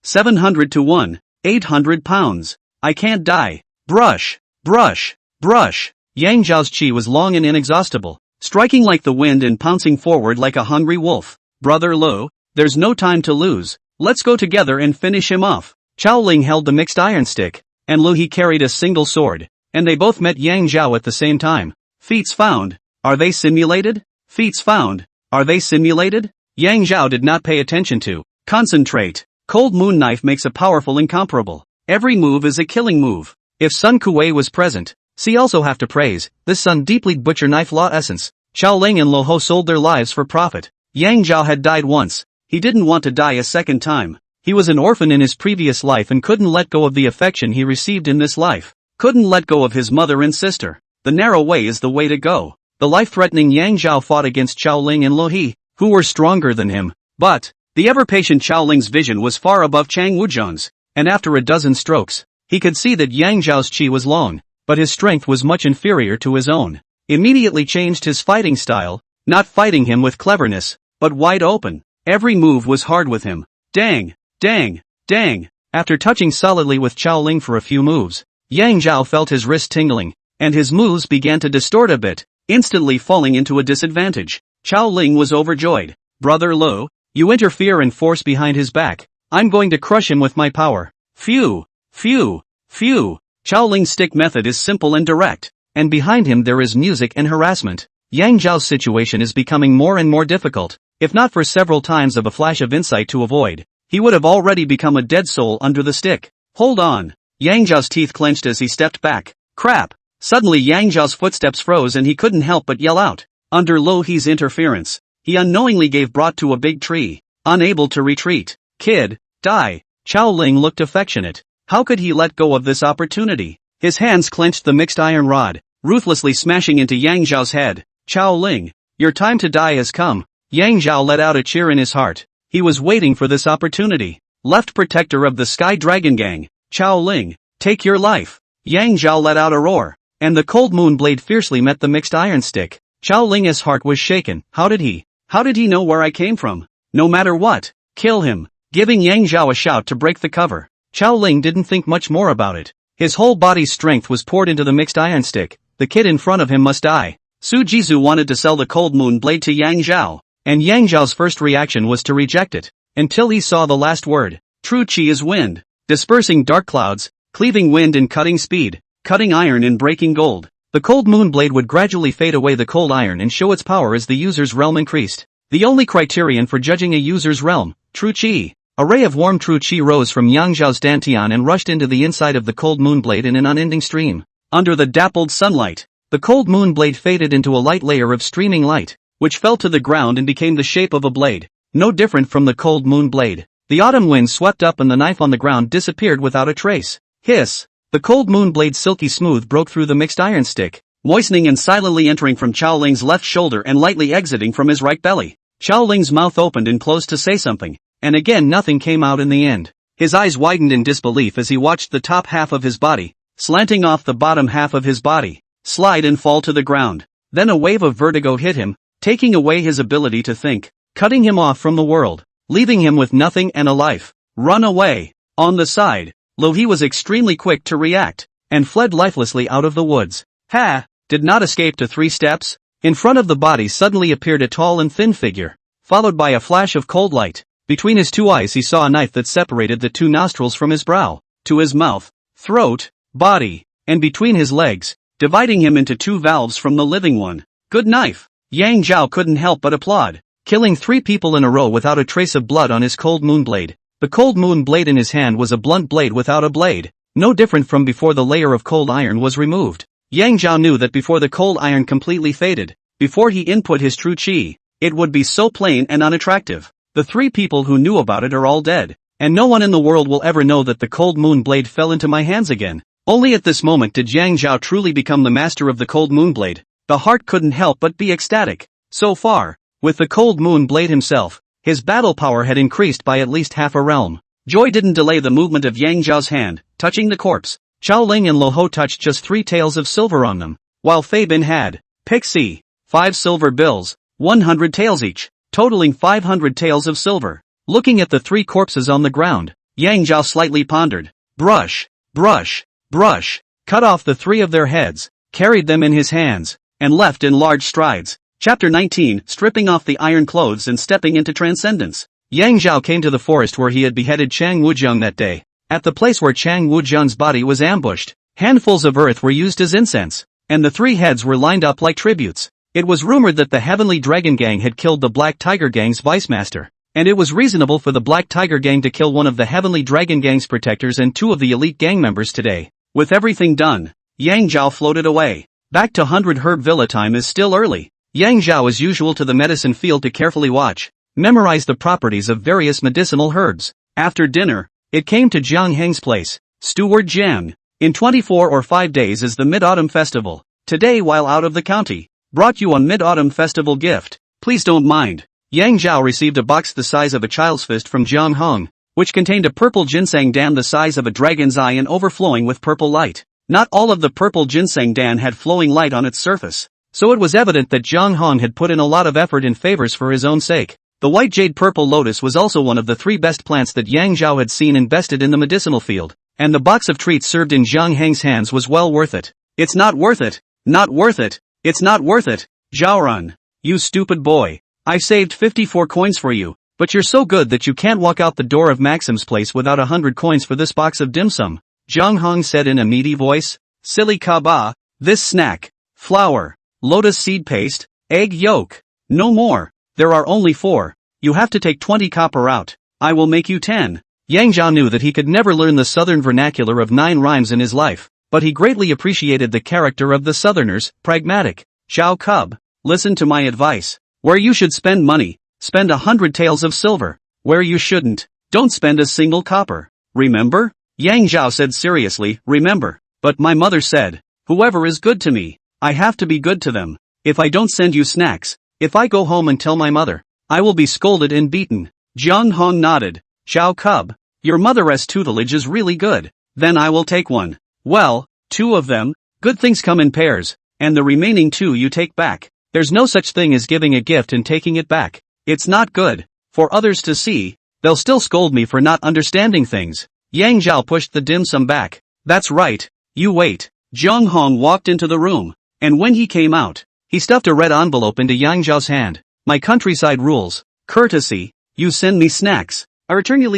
700 to 800 pounds. I can't die. Brush, brush, brush. Yang Zhao's chi was long and inexhaustible, striking like the wind and pouncing forward like a hungry wolf. Brother Lu, there's no time to lose. Let's go together and finish him off. Chao Ling held the mixed iron stick, and Lu he carried a single sword, and they both met Yang Zhao at the same time. Feats found. Are they simulated? Feats found. Are they simulated? Yang Zhao did not pay attention to. Concentrate. Cold moon knife makes a powerful incomparable. Every move is a killing move. If Sun Kuei was present, see also have to praise, this Sun deeply butcher knife law essence. Chao Ling and Lo Ho sold their lives for profit. Yang Zhao had died once. He didn't want to die a second time. He was an orphan in his previous life and couldn't let go of the affection he received in this life. Couldn't let go of his mother and sister. The narrow way is the way to go. The life-threatening Yang Zhao fought against Chao Ling and Lo He, who were stronger than him. But, the ever-patient Chao Ling's vision was far above Chang Wuzhong's, and after a dozen strokes, he could see that Yang Zhao's chi was long, but his strength was much inferior to his own. Immediately changed his fighting style, not fighting him with cleverness, but wide open. Every move was hard with him. Dang, dang, dang. After touching solidly with Chao Ling for a few moves, Yang Zhao felt his wrist tingling, and his moves began to distort a bit, instantly falling into a disadvantage. Chao Ling was overjoyed. Brother Lu, you interfere and force behind his back. I'm going to crush him with my power. Phew, phew, phew. Chao Ling's stick method is simple and direct, and behind him there is music and harassment. Yang Zhao's situation is becoming more and more difficult. If not for several times of a flash of insight to avoid, he would have already become a dead soul under the stick. Hold on. Yang Zhao's teeth clenched as he stepped back. Crap. Suddenly Yang Zhao's footsteps froze and he couldn't help but yell out. Under Lo He's interference, he unknowingly gave brought to a big tree. Unable to retreat. Kid, die. Chao Ling looked affectionate. How could he let go of this opportunity? His hands clenched the mixed iron rod, ruthlessly smashing into Yang Zhao's head. Chao Ling, your time to die has come. Yang Zhao let out a cheer in his heart. He was waiting for this opportunity. Left protector of the Sky Dragon Gang, Chao Ling, take your life. Yang Zhao let out a roar, and the cold moon blade fiercely met the mixed iron stick. Chao Ling's heart was shaken. How did he know where I came from? No matter what, kill him. Giving Yang Zhao a shout to break the cover. Chao Ling didn't think much more about it. His whole body's strength was poured into the mixed iron stick. The kid in front of him must die. Su Jizu wanted to sell the cold moon blade to Yang Zhao, and Yang Zhao's first reaction was to reject it, until he saw the last word. True chi is wind, dispersing dark clouds, cleaving wind in cutting speed, cutting iron and breaking gold. The cold moon blade would gradually fade away the cold iron and show its power as the user's realm increased. The only criterion for judging a user's realm, true chi. A ray of warm true chi rose from Yang Zhao's dantian and rushed into the inside of the cold moon blade in an unending stream. Under the dappled sunlight, the cold moon blade faded into a light layer of streaming light, which fell to the ground and became the shape of a blade, no different from the cold moon blade. The autumn wind swept up and the knife on the ground disappeared without a trace. Hiss! The cold moon blade silky smooth broke through the mixed iron stick, moistening and silently entering from Chao Ling's left shoulder and lightly exiting from his right belly. Chao Ling's mouth opened and closed to say something, and again nothing came out in the end. His eyes widened in disbelief as he watched the top half of his body, slanting off the bottom half of his body, slide and fall to the ground. Then a wave of vertigo hit him, taking away his ability to think, cutting him off from the world, leaving him with nothing and a life. Run away. On the side, Lo He was extremely quick to react, and fled lifelessly out of the woods. Ha! Did not escape to 3 steps. In front of the body suddenly appeared a tall and thin figure, followed by a flash of cold light. Between his 2 eyes he saw a knife that separated the 2 nostrils from his brow, to his mouth, throat, body, and between his legs, dividing him into 2 valves from the living one. Good knife! Yang Zhao couldn't help but applaud. Killing 3 people in a row without a trace of blood on his cold moon blade. The cold moon blade in his hand was a blunt blade without a blade, no different from before the layer of cold iron was removed. Yang Zhao knew that before the cold iron completely faded, before he input his true chi, it would be so plain and unattractive. The 3 people who knew about it are all dead, and no one in the world will ever know that the cold moon blade fell into my hands again. Only at this moment did Yang Zhao truly become the master of the cold moon blade. The heart couldn't help but be ecstatic. So far, with the cold moon blade himself, his battle power had increased by at least half a realm. Joy didn't delay the movement of Yang Zhao's hand, touching the corpse. Chao Ling and Lo Ho touched just 3 taels of silver on them, while Fei Bin had, Pixie, 5 silver bills, 100 taels each, totaling 500 taels of silver. Looking at the 3 corpses on the ground, Yang Zhao slightly pondered. Brush, brush, brush, cut off the 3 of their heads, carried them in his hands, and left in large strides. Chapter 19, stripping off the iron clothes and stepping into transcendence. Yang Zhao came to the forest where he had beheaded Chang Wuzheng that day. At the place where Chang Wuzheng's body was ambushed, handfuls of earth were used as incense, and the 3 heads were lined up like tributes. It was rumored that the Heavenly Dragon Gang had killed the Black Tiger Gang's vice master, and it was reasonable for the Black Tiger Gang to kill one of the Heavenly Dragon Gang's protectors and 2 of the elite gang members today. With everything done, Yang Zhao floated away. Back to 100 Herb Villa time is still early. Yang Zhao as usual to the medicine field to carefully watch, memorize the properties of various medicinal herbs. After dinner, it came to Jiang Heng's place. Steward Jiang, in 24 or 5 days is the Mid-Autumn Festival. Today while out of the county, brought you a Mid-Autumn Festival gift. Please don't mind. Yang Zhao received a box the size of a child's fist from Jiang Hong, which contained a purple ginseng dan the size of a dragon's eye and overflowing with purple light. Not all of the purple ginseng dan had flowing light on its surface, so it was evident that Jiang Hong had put in a lot of effort in favors for his own sake. The white jade purple lotus was also one of the 3 best plants that Yang Zhao had seen invested in the medicinal field, and the box of treats served in Jiang Heng's hands was well worth it. It's not worth it, not worth it, it's not worth it. Zhaorun, you stupid boy. I've saved 54 coins for you, but you're so good that you can't walk out the door of Maxim's place without 100 coins for this box of dim sum. Jiang Hong said in a meaty voice. Silly Kaba, this snack, flour, lotus seed paste, egg yolk. No more. There are only 4. You have to take 20 copper out. I will make you 10. Yang Zhao knew that he could never learn the southern vernacular of 9 rhymes in his life, but he greatly appreciated the character of the southerners, pragmatic. Xiao Cub, listen to my advice. Where you should spend money, spend 100 taels of silver. Where you shouldn't, don't spend a single copper. Remember? Yang Zhao said seriously, remember. But my mother said, whoever is good to me, I have to be good to them. If I don't send you snacks, if I go home and tell my mother, I will be scolded and beaten. Jiang Hong nodded. Xiao Cub, your mother's tutelage is really good. Then I will take one. Well, 2 of them. Good things come in pairs, and the remaining 2 you take back. There's no such thing as giving a gift and taking it back. It's not good. For others to see, they'll still scold me for not understanding things. Yang Zhao pushed the dim sum back. That's right. You wait. Jiang Hong walked into the room, and when he came out, he stuffed a red envelope into Yang Zhao's hand. My countryside rules. Courtesy. You send me snacks. I return you.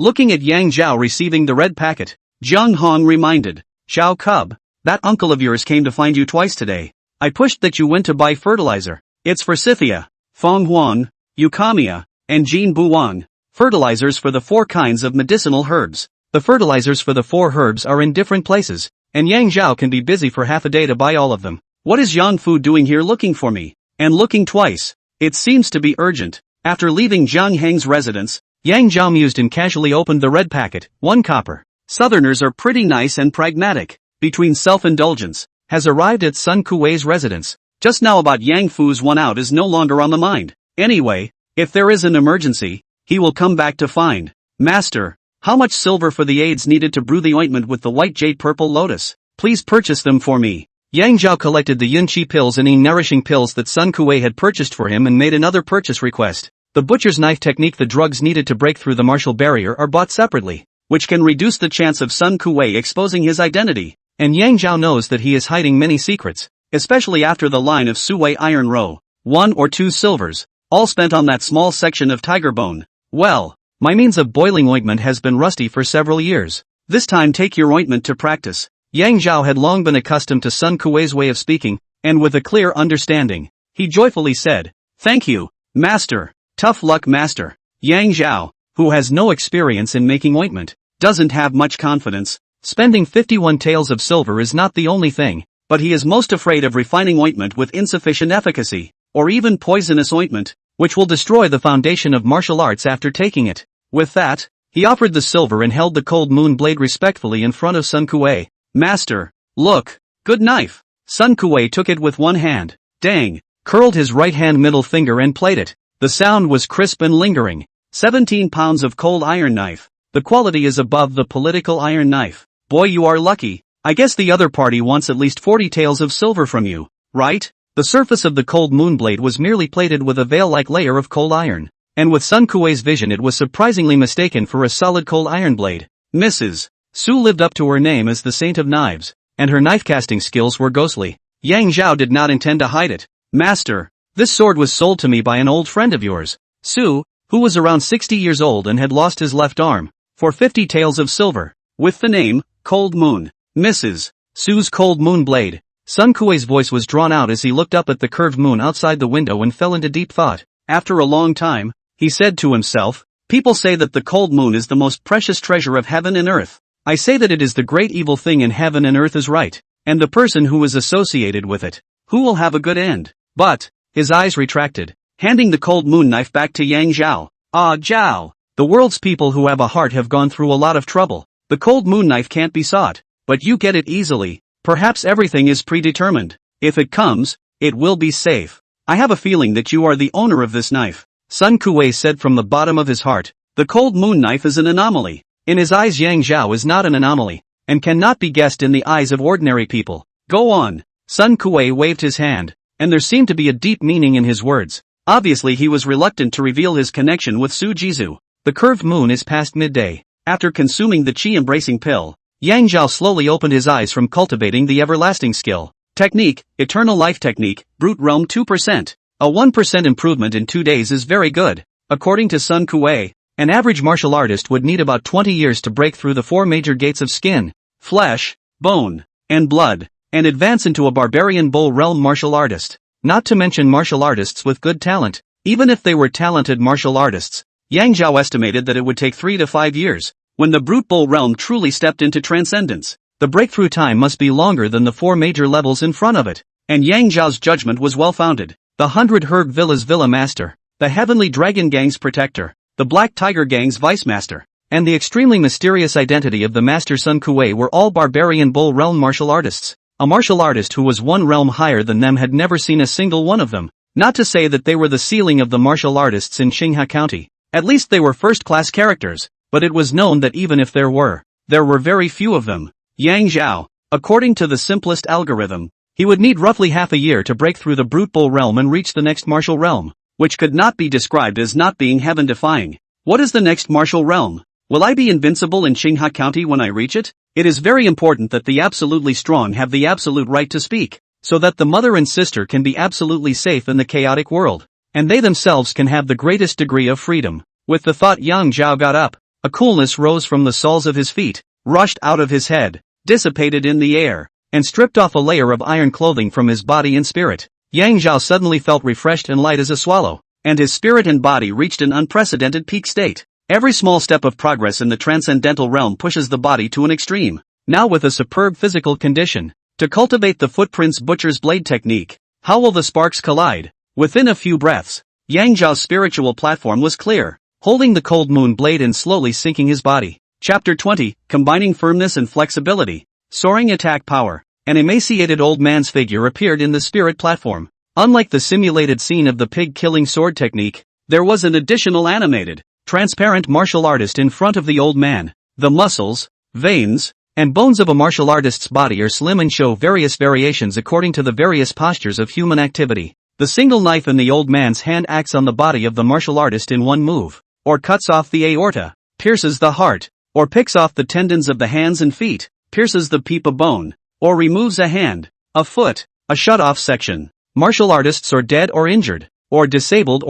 Looking at Yang Zhao receiving the red packet, Jiang Hong reminded. Xiao Cub, that uncle of yours came to find you twice today. I pushed that you went to buy fertilizer. It's for Scythia, Feng Huang, Eukamia, and Jin Buwang. Fertilizers for the 4 kinds of medicinal herbs. The fertilizers for the 4 herbs are in different places, and Yang Zhao can be busy for half a day to buy all of them. What is Yang Fu doing here looking for me? And looking twice. It seems to be urgent. After leaving Jiang Heng's residence, Yang Zhao mused and casually opened the red packet. 1 copper. Southerners are pretty nice and pragmatic. Between self-indulgence, has arrived at Sun Kuei's residence. Just now about Yang Fu's 1 out is no longer on the mind. Anyway, if there is an emergency, he will come back to find. Master, how much silver for the aids needed to brew the ointment with the white jade purple lotus? Please purchase them for me. Yang Zhao collected the Yunqi pills and nourishing pills that Sun Kuei had purchased for him and made another purchase request. The butcher's knife technique. The drugs needed to break through the martial barrier are bought separately, which can reduce the chance of Sun Kuei exposing his identity. And Yang Zhao knows that he is hiding many secrets, especially after the line of Suwei Iron Row. 1 or 2 silvers, all spent on that small section of tiger bone. Well, my means of boiling ointment has been rusty for several years. This time take your ointment to practice. Yang Zhao had long been accustomed to Sun Kuei's way of speaking, and with a clear understanding, he joyfully said, Thank you, Master. Tough luck, Master. Yang Zhao, who has no experience in making ointment, doesn't have much confidence. Spending 51 taels of silver is not the only thing, but he is most afraid of refining ointment with insufficient efficacy, or even poisonous ointment. which will destroy the foundation of martial arts after taking it. With that, he offered the silver and held the cold moon blade respectfully in front of Sun Kuei. Master, look, good knife. Sun Kuei took it with one hand, dang, curled his right hand middle finger and played it. The sound was crisp and lingering. 17 pounds of cold iron knife. The quality is above the political iron knife. Boy, you are lucky. I guess the other party wants at least 40 taels of silver from you, right? The surface of the cold moon blade was merely plated with a veil-like layer of cold iron, and with Sun Kuei's vision it was surprisingly mistaken for a solid cold iron blade. Mrs. Su lived up to her name as the Saint of Knives, and her knife-casting skills were ghostly. Yang Zhao did not intend to hide it. Master, this sword was sold to me by an old friend of yours, Su, who was around 60 years old and had lost his left arm, for 50 taels of silver, with the name, Cold Moon. Mrs. Su's cold moon blade. Sun Kuei's voice was drawn out as he looked up at the curved moon outside the window and fell into deep thought. After a long time, he said to himself, people say that the cold moon is the most precious treasure of heaven and earth. I say that it is the great evil thing in heaven and earth is right, and the person who is associated with it, who will have a good end. But, his eyes retracted, handing the cold moon knife back to Yang Zhao. Ah, Zhao, the world's people who have a heart have gone through a lot of trouble. The cold moon knife can't be sought, but you get it easily. Perhaps everything is predetermined. If it comes, it will be safe. I have a feeling that you are the owner of this knife. Sun Kuei said from the bottom of his heart. The cold moon knife is an anomaly. In his eyes Yang Zhao is not an anomaly, and cannot be guessed in the eyes of ordinary people. Go on. Sun Kuei waved his hand, and there seemed to be a deep meaning in his words. Obviously he was reluctant to reveal his connection with Su Jizu. The curved moon is past midday. After consuming the chi-embracing pill, Yang Zhao slowly opened his eyes from cultivating the everlasting skill. Technique, Eternal Life Technique, Brute Realm 2%. A 1% improvement in 2 days is very good. According to Sun Kuei, an average martial artist would need about 20 years to break through the 4 major gates of skin, flesh, bone, and blood, and advance into a barbarian bull realm martial artist. Not to mention martial artists with good talent. Even if they were talented martial artists, Yang Zhao estimated that it would take 3 to 5 years. When the brute bull realm truly stepped into transcendence, the breakthrough time must be longer than the 4 major levels in front of it. And Yang Zhao's judgment was well-founded. The 100 Herg Villa's Villa Master, the Heavenly Dragon Gang's Protector, the Black Tiger Gang's Vice Master, and the extremely mysterious identity of the Master Sun Kuei were all barbarian bull realm martial artists. A martial artist who was 1 realm higher than them had never seen a single one of them. Not to say that they were the ceiling of the martial artists in Xingha County. At least they were first-class characters. But it was known that even if there were very few of them. Yang Zhao, according to the simplest algorithm, he would need roughly half a year to break through the brute bull realm and reach the next martial realm, which could not be described as not being heaven-defying. What is the next martial realm? Will I be invincible in Xingha County when I reach it? It is very important that the absolutely strong have the absolute right to speak, so that the mother and sister can be absolutely safe in the chaotic world, and they themselves can have the greatest degree of freedom. With the thought Yang Zhao got up. A coolness rose from the soles of his feet, rushed out of his head, dissipated in the air, and stripped off a layer of iron clothing from his body and spirit. Yang Zhao suddenly felt refreshed and light as a swallow, and his spirit and body reached an unprecedented peak state. Every small step of progress in the transcendental realm pushes the body to an extreme. Now with a superb physical condition, to cultivate the footprints butcher's blade technique. How will the sparks collide? Within a few breaths, Yang Zhao's spiritual platform was clear. Holding the cold moon blade and slowly sinking his body. Chapter 20, Combining Firmness and Flexibility. Soaring attack power. An emaciated old man's figure appeared in the spirit platform. Unlike the simulated scene of the pig-killing sword technique, there was an additional animated, transparent martial artist in front of the old man. The muscles, veins, and bones of a martial artist's body are slim and show various variations according to the various postures of human activity. The single knife in the old man's hand acts on the body of the martial artist in one move. Or cuts off the aorta, pierces the heart, or picks off the tendons of the hands and feet, pierces the peepa bone, or removes a hand, a foot, a shut-off section. Martial artists are dead or injured, or disabled,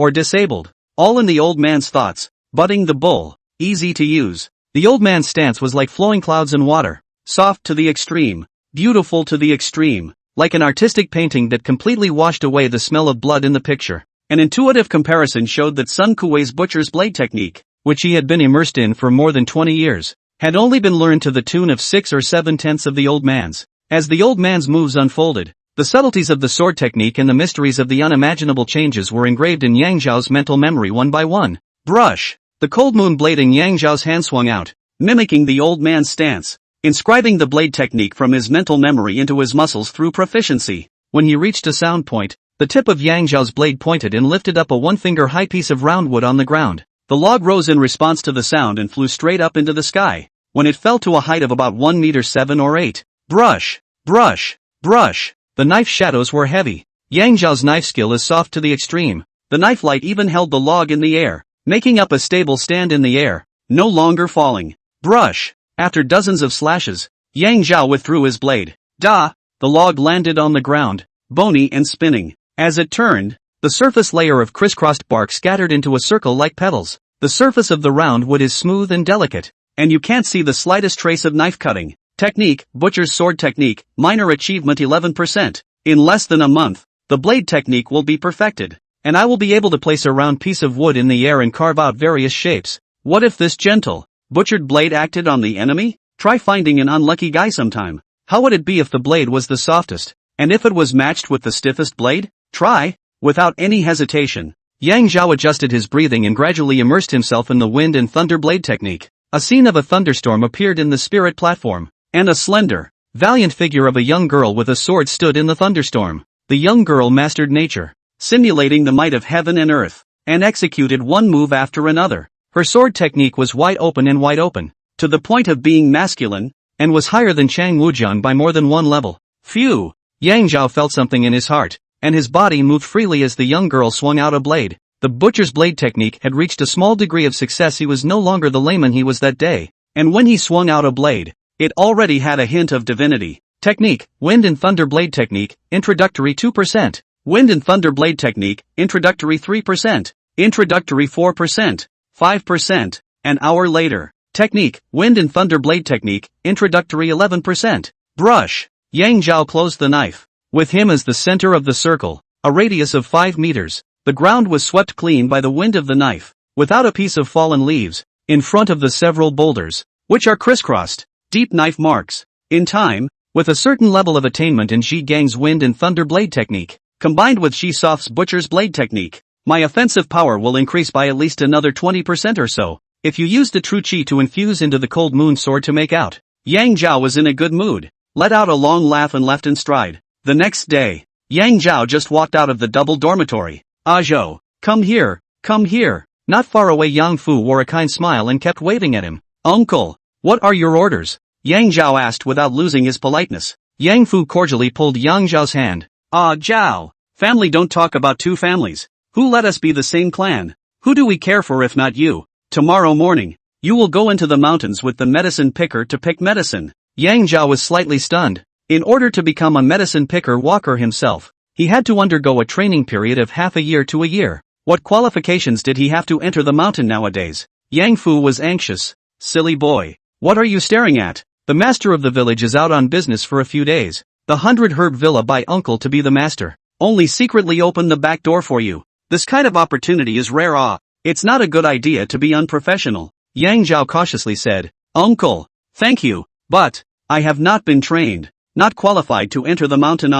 all in the old man's thoughts. Butting the bull, easy to use. The old man's stance was like flowing clouds in water, soft to the extreme, beautiful to the extreme, like an artistic painting that completely washed away the smell of blood in the picture. An intuitive comparison showed that Sun Kuei's butcher's blade technique, which he had been immersed in for more than 20 years, had only been learned to the tune of 6 or 7 tenths of the old man's. As the old man's moves unfolded, The subtleties of the sword technique and the mysteries of the unimaginable changes were engraved in Yang Zhao's mental memory one by one. Brush. The cold moon blade in Yang Zhao's hand swung out, mimicking the old man's stance, inscribing the blade technique from his mental memory into his muscles through proficiency. When he reached a sound point, the tip of Yang Zhao's blade pointed and lifted up a one-finger-high piece of round wood on the ground. The log rose in response to the sound and flew straight up into the sky. When it fell to a height of about 1 meter 7 or 8. Brush. Brush. Brush. The knife's shadows were heavy. Yang Zhao's knife skill is soft to the extreme. The knife light even held the log in the air, making up a stable stand in the air, no longer falling. Brush. After dozens of slashes, Yang Zhao withdrew his blade. Da! The log landed on the ground, bony and spinning. As it turned, the surface layer of crisscrossed bark scattered into a circle like petals. The surface of the round wood is smooth and delicate, and you can't see the slightest trace of knife cutting. Technique, butcher's sword technique, minor achievement 11%. In less than a month, the blade technique will be perfected, and I will be able to place a round piece of wood in the air and carve out various shapes. What if this gentle, butchered blade acted on the enemy? Try finding an unlucky guy sometime. How would it be if the blade was the softest, and if it was matched with the stiffest blade? Try. Without any hesitation, Yang Zhao adjusted his breathing and gradually immersed himself in the wind and thunder blade technique. A scene of a thunderstorm appeared in the spirit platform, and a slender, valiant figure of a young girl with a sword stood in the thunderstorm. The young girl mastered nature, simulating the might of heaven and earth, and executed one move after another. Her sword technique was wide open, to the point of being masculine, and was higher than Chang Wujian by more than one level. Phew! Yang Zhao felt something in his heart, and his body moved freely as the young girl swung out a blade. The butcher's blade technique had reached a small degree of success. He was no longer the layman he was that day, and when he swung out a blade, it already had a hint of divinity. Technique, Wind and Thunder Blade Technique, Introductory 2%. Wind and Thunder Blade Technique, Introductory 3%. Introductory 4%. 5%. An hour later. Technique, Wind and Thunder Blade Technique, Introductory 11%. Brush. Yang Zhao closed the knife. With him as the center of the circle, a radius of 5 meters, the ground was swept clean by the wind of the knife, without a piece of fallen leaves, in front of the several boulders, which are crisscrossed, deep knife marks. In time, with a certain level of attainment in Xi Gang's Wind and Thunder Blade Technique, combined with Xi Soft's Butcher's Blade Technique, my offensive power will increase by at least another 20% or so, if you use the true Qi to infuse into the Cold Moon sword to make out. Yang Zhao was in a good mood, let out a long laugh and left in stride. The next day, Yang Zhao just walked out of the double dormitory. Ah Zhou, come here, come here. Not far away Yang Fu wore a kind smile and kept waving at him. Uncle, what are your orders? Yang Zhao asked without losing his politeness. Yang Fu cordially pulled Yang Zhao's hand. Ah Zhao, family don't talk about two families. Who let us be the same clan? Who do we care for if not you? Tomorrow morning, you will go into the mountains with the medicine picker to pick medicine. Yang Zhao was slightly stunned. In order to become a medicine picker walker himself, he had to undergo a training period of half a year to a year. What qualifications did he have to enter the mountain nowadays? Yang Fu was anxious. Silly boy. What are you staring at? The master of the village is out on business for a few days. The 100 Herb Villa by uncle to be the master. Only secretly open the back door for you. This kind of opportunity is rare. It's not a good idea to be unprofessional. Yang Zhao cautiously said. Uncle, thank you, but I have not been trained. Not qualified to enter the mountain.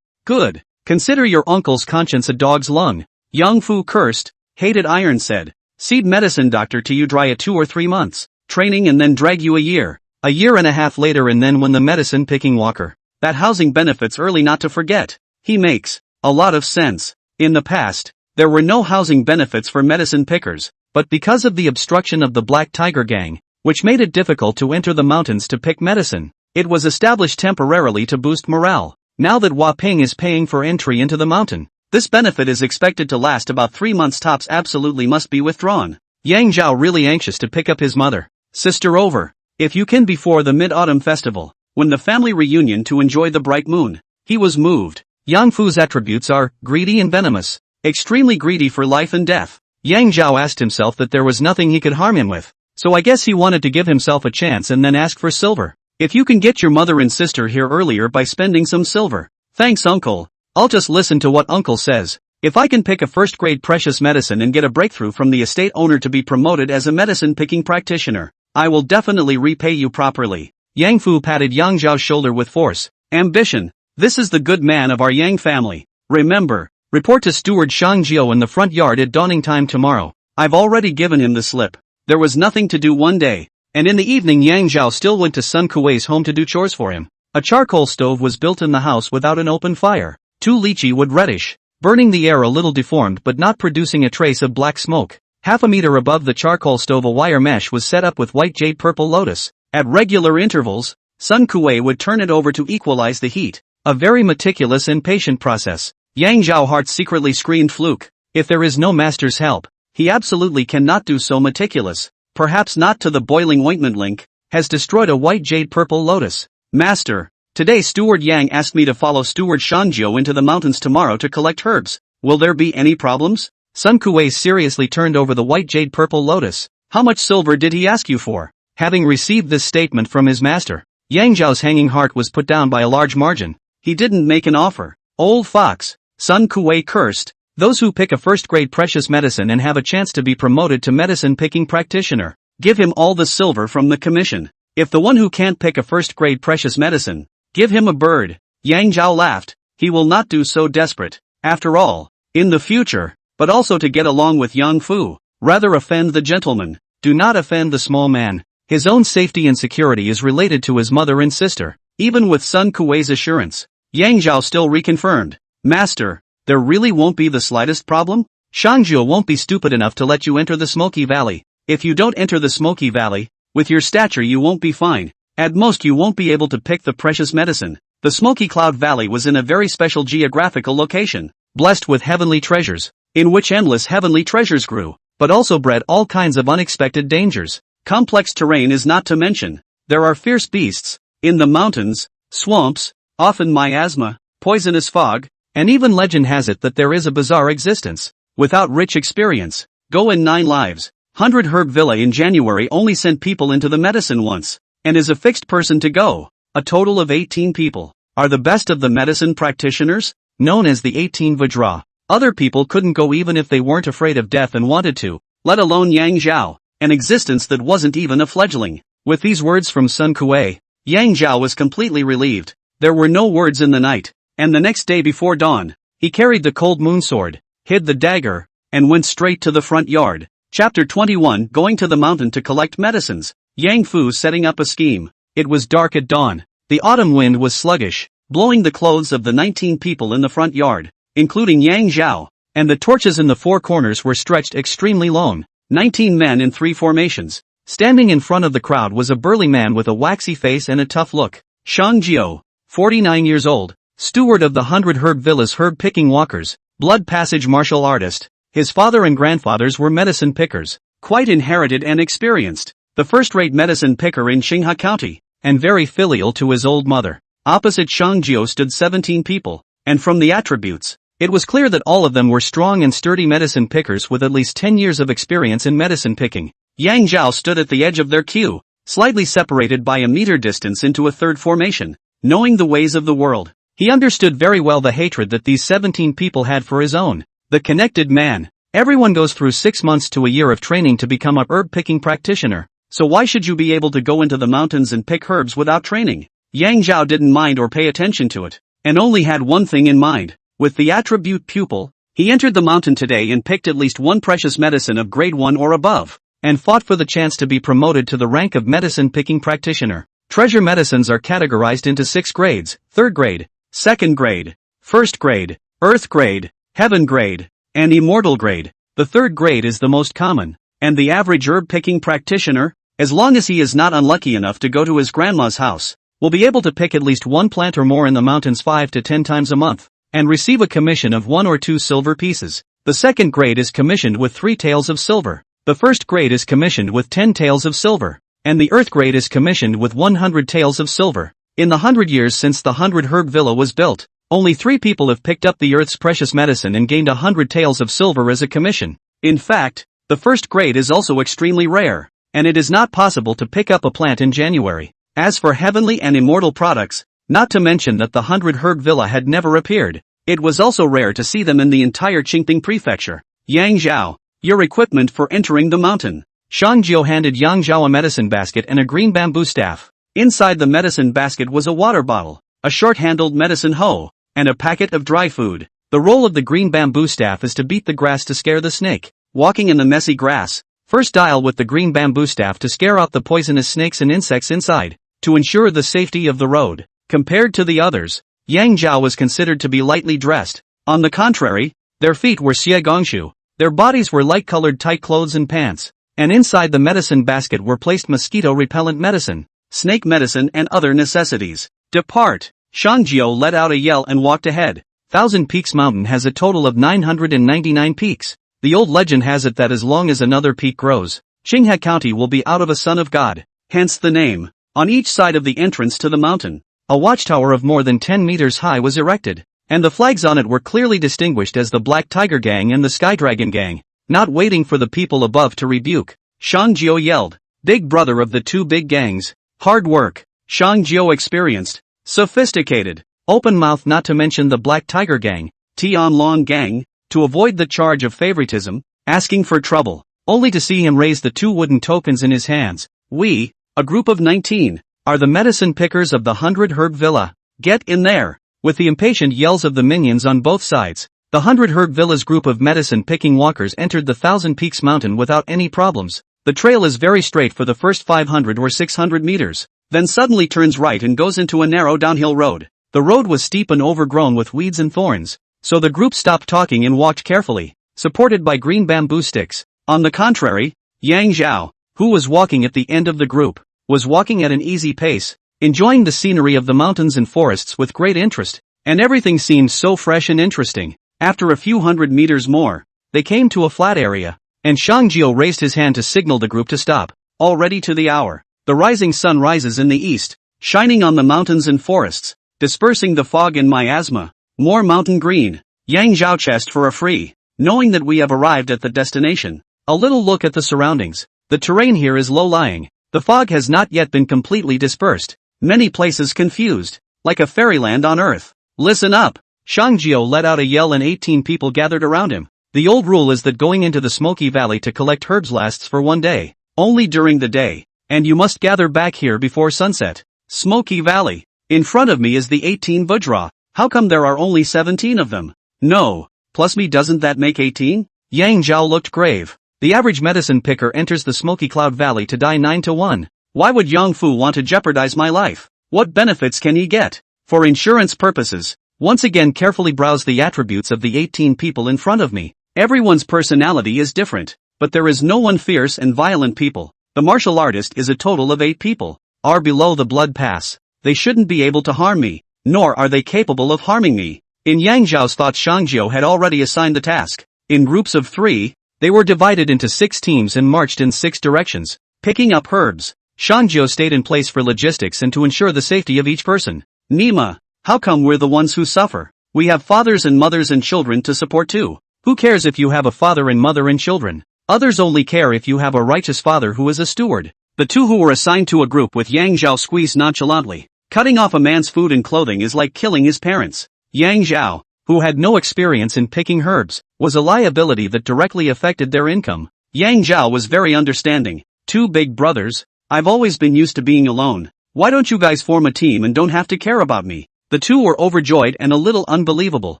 Good. Consider your uncle's conscience a dog's lung. Yang Fu cursed. Hated iron said. Seed medicine doctor till you dry it 2 or 3 months. Training and then drag you a year and a half later, and then when the medicine picking walker. That housing benefits early not to forget. He makes a lot of sense. In the past, there were no housing benefits for medicine pickers, but because of the obstruction of the Black Tiger Gang, which made it difficult to enter the mountains to pick medicine, it was established temporarily to boost morale. Now that Hua Ping is paying for entry into the mountain, this benefit is expected to last about 3 months tops. Absolutely must be withdrawn. Yang Zhao really anxious to pick up his mother, sister over, if you can, before the Mid-Autumn Festival, when the family reunion to enjoy the bright moon. He was moved. Yang Fu's attributes are greedy and venomous, extremely greedy for life and death. Yang Zhao asked himself that there was nothing he could harm him with, so I guess he wanted to give himself a chance and then ask for silver. If you can get your mother and sister here earlier by spending some silver. Thanks uncle. I'll just listen to what uncle says. If I can pick a first-grade precious medicine and get a breakthrough from the estate owner to be promoted as a medicine-picking practitioner, I will definitely repay you properly. Yang Fu patted Yang Zhao's shoulder with force. Ambition. This is the good man of our Yang family. Remember, report to Steward Shang Jiao in the front yard at dawning time tomorrow. I've already given him the slip. There was nothing to do one day, and in the evening Yang Zhao still went to Sun Kuei's home to do chores for him. A charcoal stove was built in the house without an open fire. 2 lychee wood reddish, burning the air a little deformed but not producing a trace of black smoke. Half a meter above the charcoal stove a wire mesh was set up with white jade purple lotus. At regular intervals, Sun Kuei would turn it over to equalize the heat. A very meticulous and patient process. Yang Zhao heart secretly screamed fluke. If there is no master's help, he absolutely cannot do so meticulous. Perhaps not to the boiling ointment link, has destroyed a white jade purple lotus. Master, today Steward Yang asked me to follow Steward Shangjiu into the mountains tomorrow to collect herbs. Will there be any problems? Sun Kuei seriously turned over the white jade purple lotus. How much silver did he ask you for? Having received this statement from his master, Yang Zhao's hanging heart was put down by a large margin. He didn't make an offer. Old fox, Sun Kuei cursed. Those who pick a first-grade precious medicine and have a chance to be promoted to medicine-picking practitioner, give him all the silver from the commission. If the one who can't pick a first-grade precious medicine, give him a bird. Yang Zhao laughed. He will not do so desperate. After all, in the future, but also to get along with Yang Fu, rather offend the gentleman. Do not offend the small man. His own safety and security is related to his mother and sister. Even with Sun Kuei's assurance, Yang Zhao still reconfirmed. Master, there really won't be the slightest problem? Shangjiu won't be stupid enough to let you enter the Smoky Valley. If you don't enter the Smoky Valley, with your stature you won't be fine. At most you won't be able to pick the precious medicine. The Smoky Cloud Valley was in a very special geographical location, blessed with heavenly treasures, in which endless heavenly treasures grew, but also bred all kinds of unexpected dangers. Complex terrain is not to mention. There are fierce beasts, in the mountains, swamps, often miasma, poisonous fog, and even legend has it that there is a bizarre existence. Without rich experience, go in 9 lives. 100 Herb Villa in January only sent people into the medicine once, and is a fixed person to go. A total of 18 people are the best of the medicine practitioners, known as the 18 Vajra. Other people couldn't go even if they weren't afraid of death and wanted to, let alone Yang Zhao, an existence that wasn't even a fledgling. With these words from Sun Kuei, Yang Zhao was completely relieved. There were no words in the night. And the next day before dawn, he carried the cold moon sword, hid the dagger, and went straight to the front yard. Chapter 21 Going to the mountain to collect medicines. Yang Fu setting up a scheme. It was dark at dawn. The autumn wind was sluggish, blowing the clothes of the 19 people in the front yard, including Yang Zhao, and the torches in the 4 corners were stretched extremely long. 19 men in 3 formations. Standing in front of the crowd was a burly man with a waxy face and a tough look. Shang Jiao, 49 years old. Steward of the 100 Herb Villa's herb-picking walkers, blood passage martial artist. His father and grandfathers were medicine pickers, quite inherited and experienced. The first-rate medicine picker in Xinghe County, and very filial to his old mother. Opposite Shangjiu stood 17 people, and from the attributes, it was clear that all of them were strong and sturdy medicine pickers with at least 10 years of experience in medicine picking. Yang Zhao stood at the edge of their queue, slightly separated by a meter distance into a 3rd formation, knowing the ways of the world. He understood very well the hatred that these 17 people had for his own. The connected man. Everyone goes through 6 months to a year of training to become a herb-picking practitioner. So why should you be able to go into the mountains and pick herbs without training? Yang Zhao didn't mind or pay attention to it, and only had one thing in mind. With the attribute pupil, he entered the mountain today and picked at least one precious medicine of grade 1 or above, and fought for the chance to be promoted to the rank of medicine-picking practitioner. Treasure medicines are categorized into 6 grades: 3rd grade, 2nd grade, 1st grade, earth grade, heaven grade, and immortal grade. The 3rd grade is the most common, and the average herb-picking practitioner, as long as he is not unlucky enough to go to his grandma's house, will be able to pick at least 1 plant or more in the mountains 5 to 10 times a month, and receive a commission of 1 or 2 silver pieces. The 2nd grade is commissioned with 3 taels of silver. The 1st grade is commissioned with 10 taels of silver, and the earth grade is commissioned with 100 taels of silver. In the 100 years since the 100 Herb Villa was built, only 3 people have picked up the earth's precious medicine and gained 100 taels of silver as a commission. In fact, the 1st grade is also extremely rare, and it is not possible to pick up a plant in January. As for heavenly and immortal products, not to mention that the 100 Herb Villa had never appeared, it was also rare to see them in the entire Qingping prefecture. Yang Zhao, your equipment for entering the mountain. Shang Jiao handed Yang Zhao a medicine basket and a green bamboo staff. Inside the medicine basket was a water bottle, a short-handled medicine hoe, and a packet of dry food. The role of the green bamboo staff is to beat the grass to scare the snake. Walking in the messy grass. First dial with the green bamboo staff to scare out the poisonous snakes and insects inside, to ensure the safety of the road. Compared to the others, Yang Zhao was considered to be lightly dressed. On the contrary, their feet were xie gongshu. Their bodies were light-colored tight clothes and pants. And inside the medicine basket were placed mosquito-repellent medicine, snake medicine and other necessities. Depart! Shangjiu let out a yell and walked ahead. Thousand Peaks Mountain has a total of 999 peaks. The old legend has it that as long as another peak grows, Qinghe County will be out of a son of God, hence the name. On each side of the entrance to the mountain, a watchtower of more than 10 meters high was erected, and the flags on it were clearly distinguished as the Black Tiger Gang and the Sky Dragon Gang. Not waiting for the people above to rebuke, Shangjiu yelled, "Big brother of the two big gangs, hard work." Shangjiu experienced, sophisticated, open mouth, not to mention the Black Tiger Gang, Tianlong Gang, to avoid the charge of favoritism, asking for trouble, only to see him raise the two wooden tokens in his hands. "We, a group of 19, are the medicine pickers of the 100 Herb Villa. Get in there!" With the impatient yells of the minions on both sides, the 100 Herb Villa's group of medicine-picking walkers entered the Thousand Peaks Mountain without any problems. The trail is very straight for the first 500 or 600 meters, then suddenly turns right and goes into a narrow downhill road. The road was steep and overgrown with weeds and thorns, so the group stopped talking and walked carefully, supported by green bamboo sticks. On the contrary, Yang Zhao, who was walking at the end of the group, was walking at an easy pace, enjoying the scenery of the mountains and forests with great interest, and everything seemed so fresh and interesting. After a few hundred meters more, they came to a flat area, and Shangjiu raised his hand to signal the group to stop. Already to the hour, the rising sun rises in the east, shining on the mountains and forests, dispersing the fog and miasma. More mountain green. Yang Zhao chest for a free, knowing that we have arrived at the destination. A little look at the surroundings. The terrain here is low-lying. The fog has not yet been completely dispersed. Many places confused, like a fairyland on earth. Listen up! Shangjiu let out a yell and 18 people gathered around him. The old rule is that going into the Smoky Valley to collect herbs lasts for one day, only during the day, and you must gather back here before sunset. Smoky Valley. In front of me is the 18 Vajra. How come there are only 17 of them? No, plus me, doesn't that make 18? Yang Zhao looked grave. The average medicine picker enters the Smoky Cloud Valley to die 9-1. Why would Yang Fu want to jeopardize my life? What benefits can he get? For insurance purposes. Once again carefully browse the attributes of the 18 people in front of me. Everyone's personality is different, but there is no one fierce and violent people. The martial artist is a total of 8 people. Are below the blood pass. They shouldn't be able to harm me, nor are they capable of harming me. In Yang Zhao's thoughts, Shangjiu had already assigned the task. In groups of 3, they were divided into 6 teams and marched in 6 directions, picking up herbs. Shangjiu stayed in place for logistics and to ensure the safety of each person. Nima, how come we're the ones who suffer? We have fathers and mothers and children to support too. Who cares if you have a father and mother and children? Others only care if you have a righteous father who is a steward. The 2 who were assigned to a group with Yang Zhao squeezed nonchalantly. Cutting off a man's food and clothing is like killing his parents. Yang Zhao, who had no experience in picking herbs, was a liability that directly affected their income. Yang Zhao was very understanding. 2 big brothers, I've always been used to being alone. Why don't you guys form a team and don't have to care about me? The 2 were overjoyed and a little unbelievable.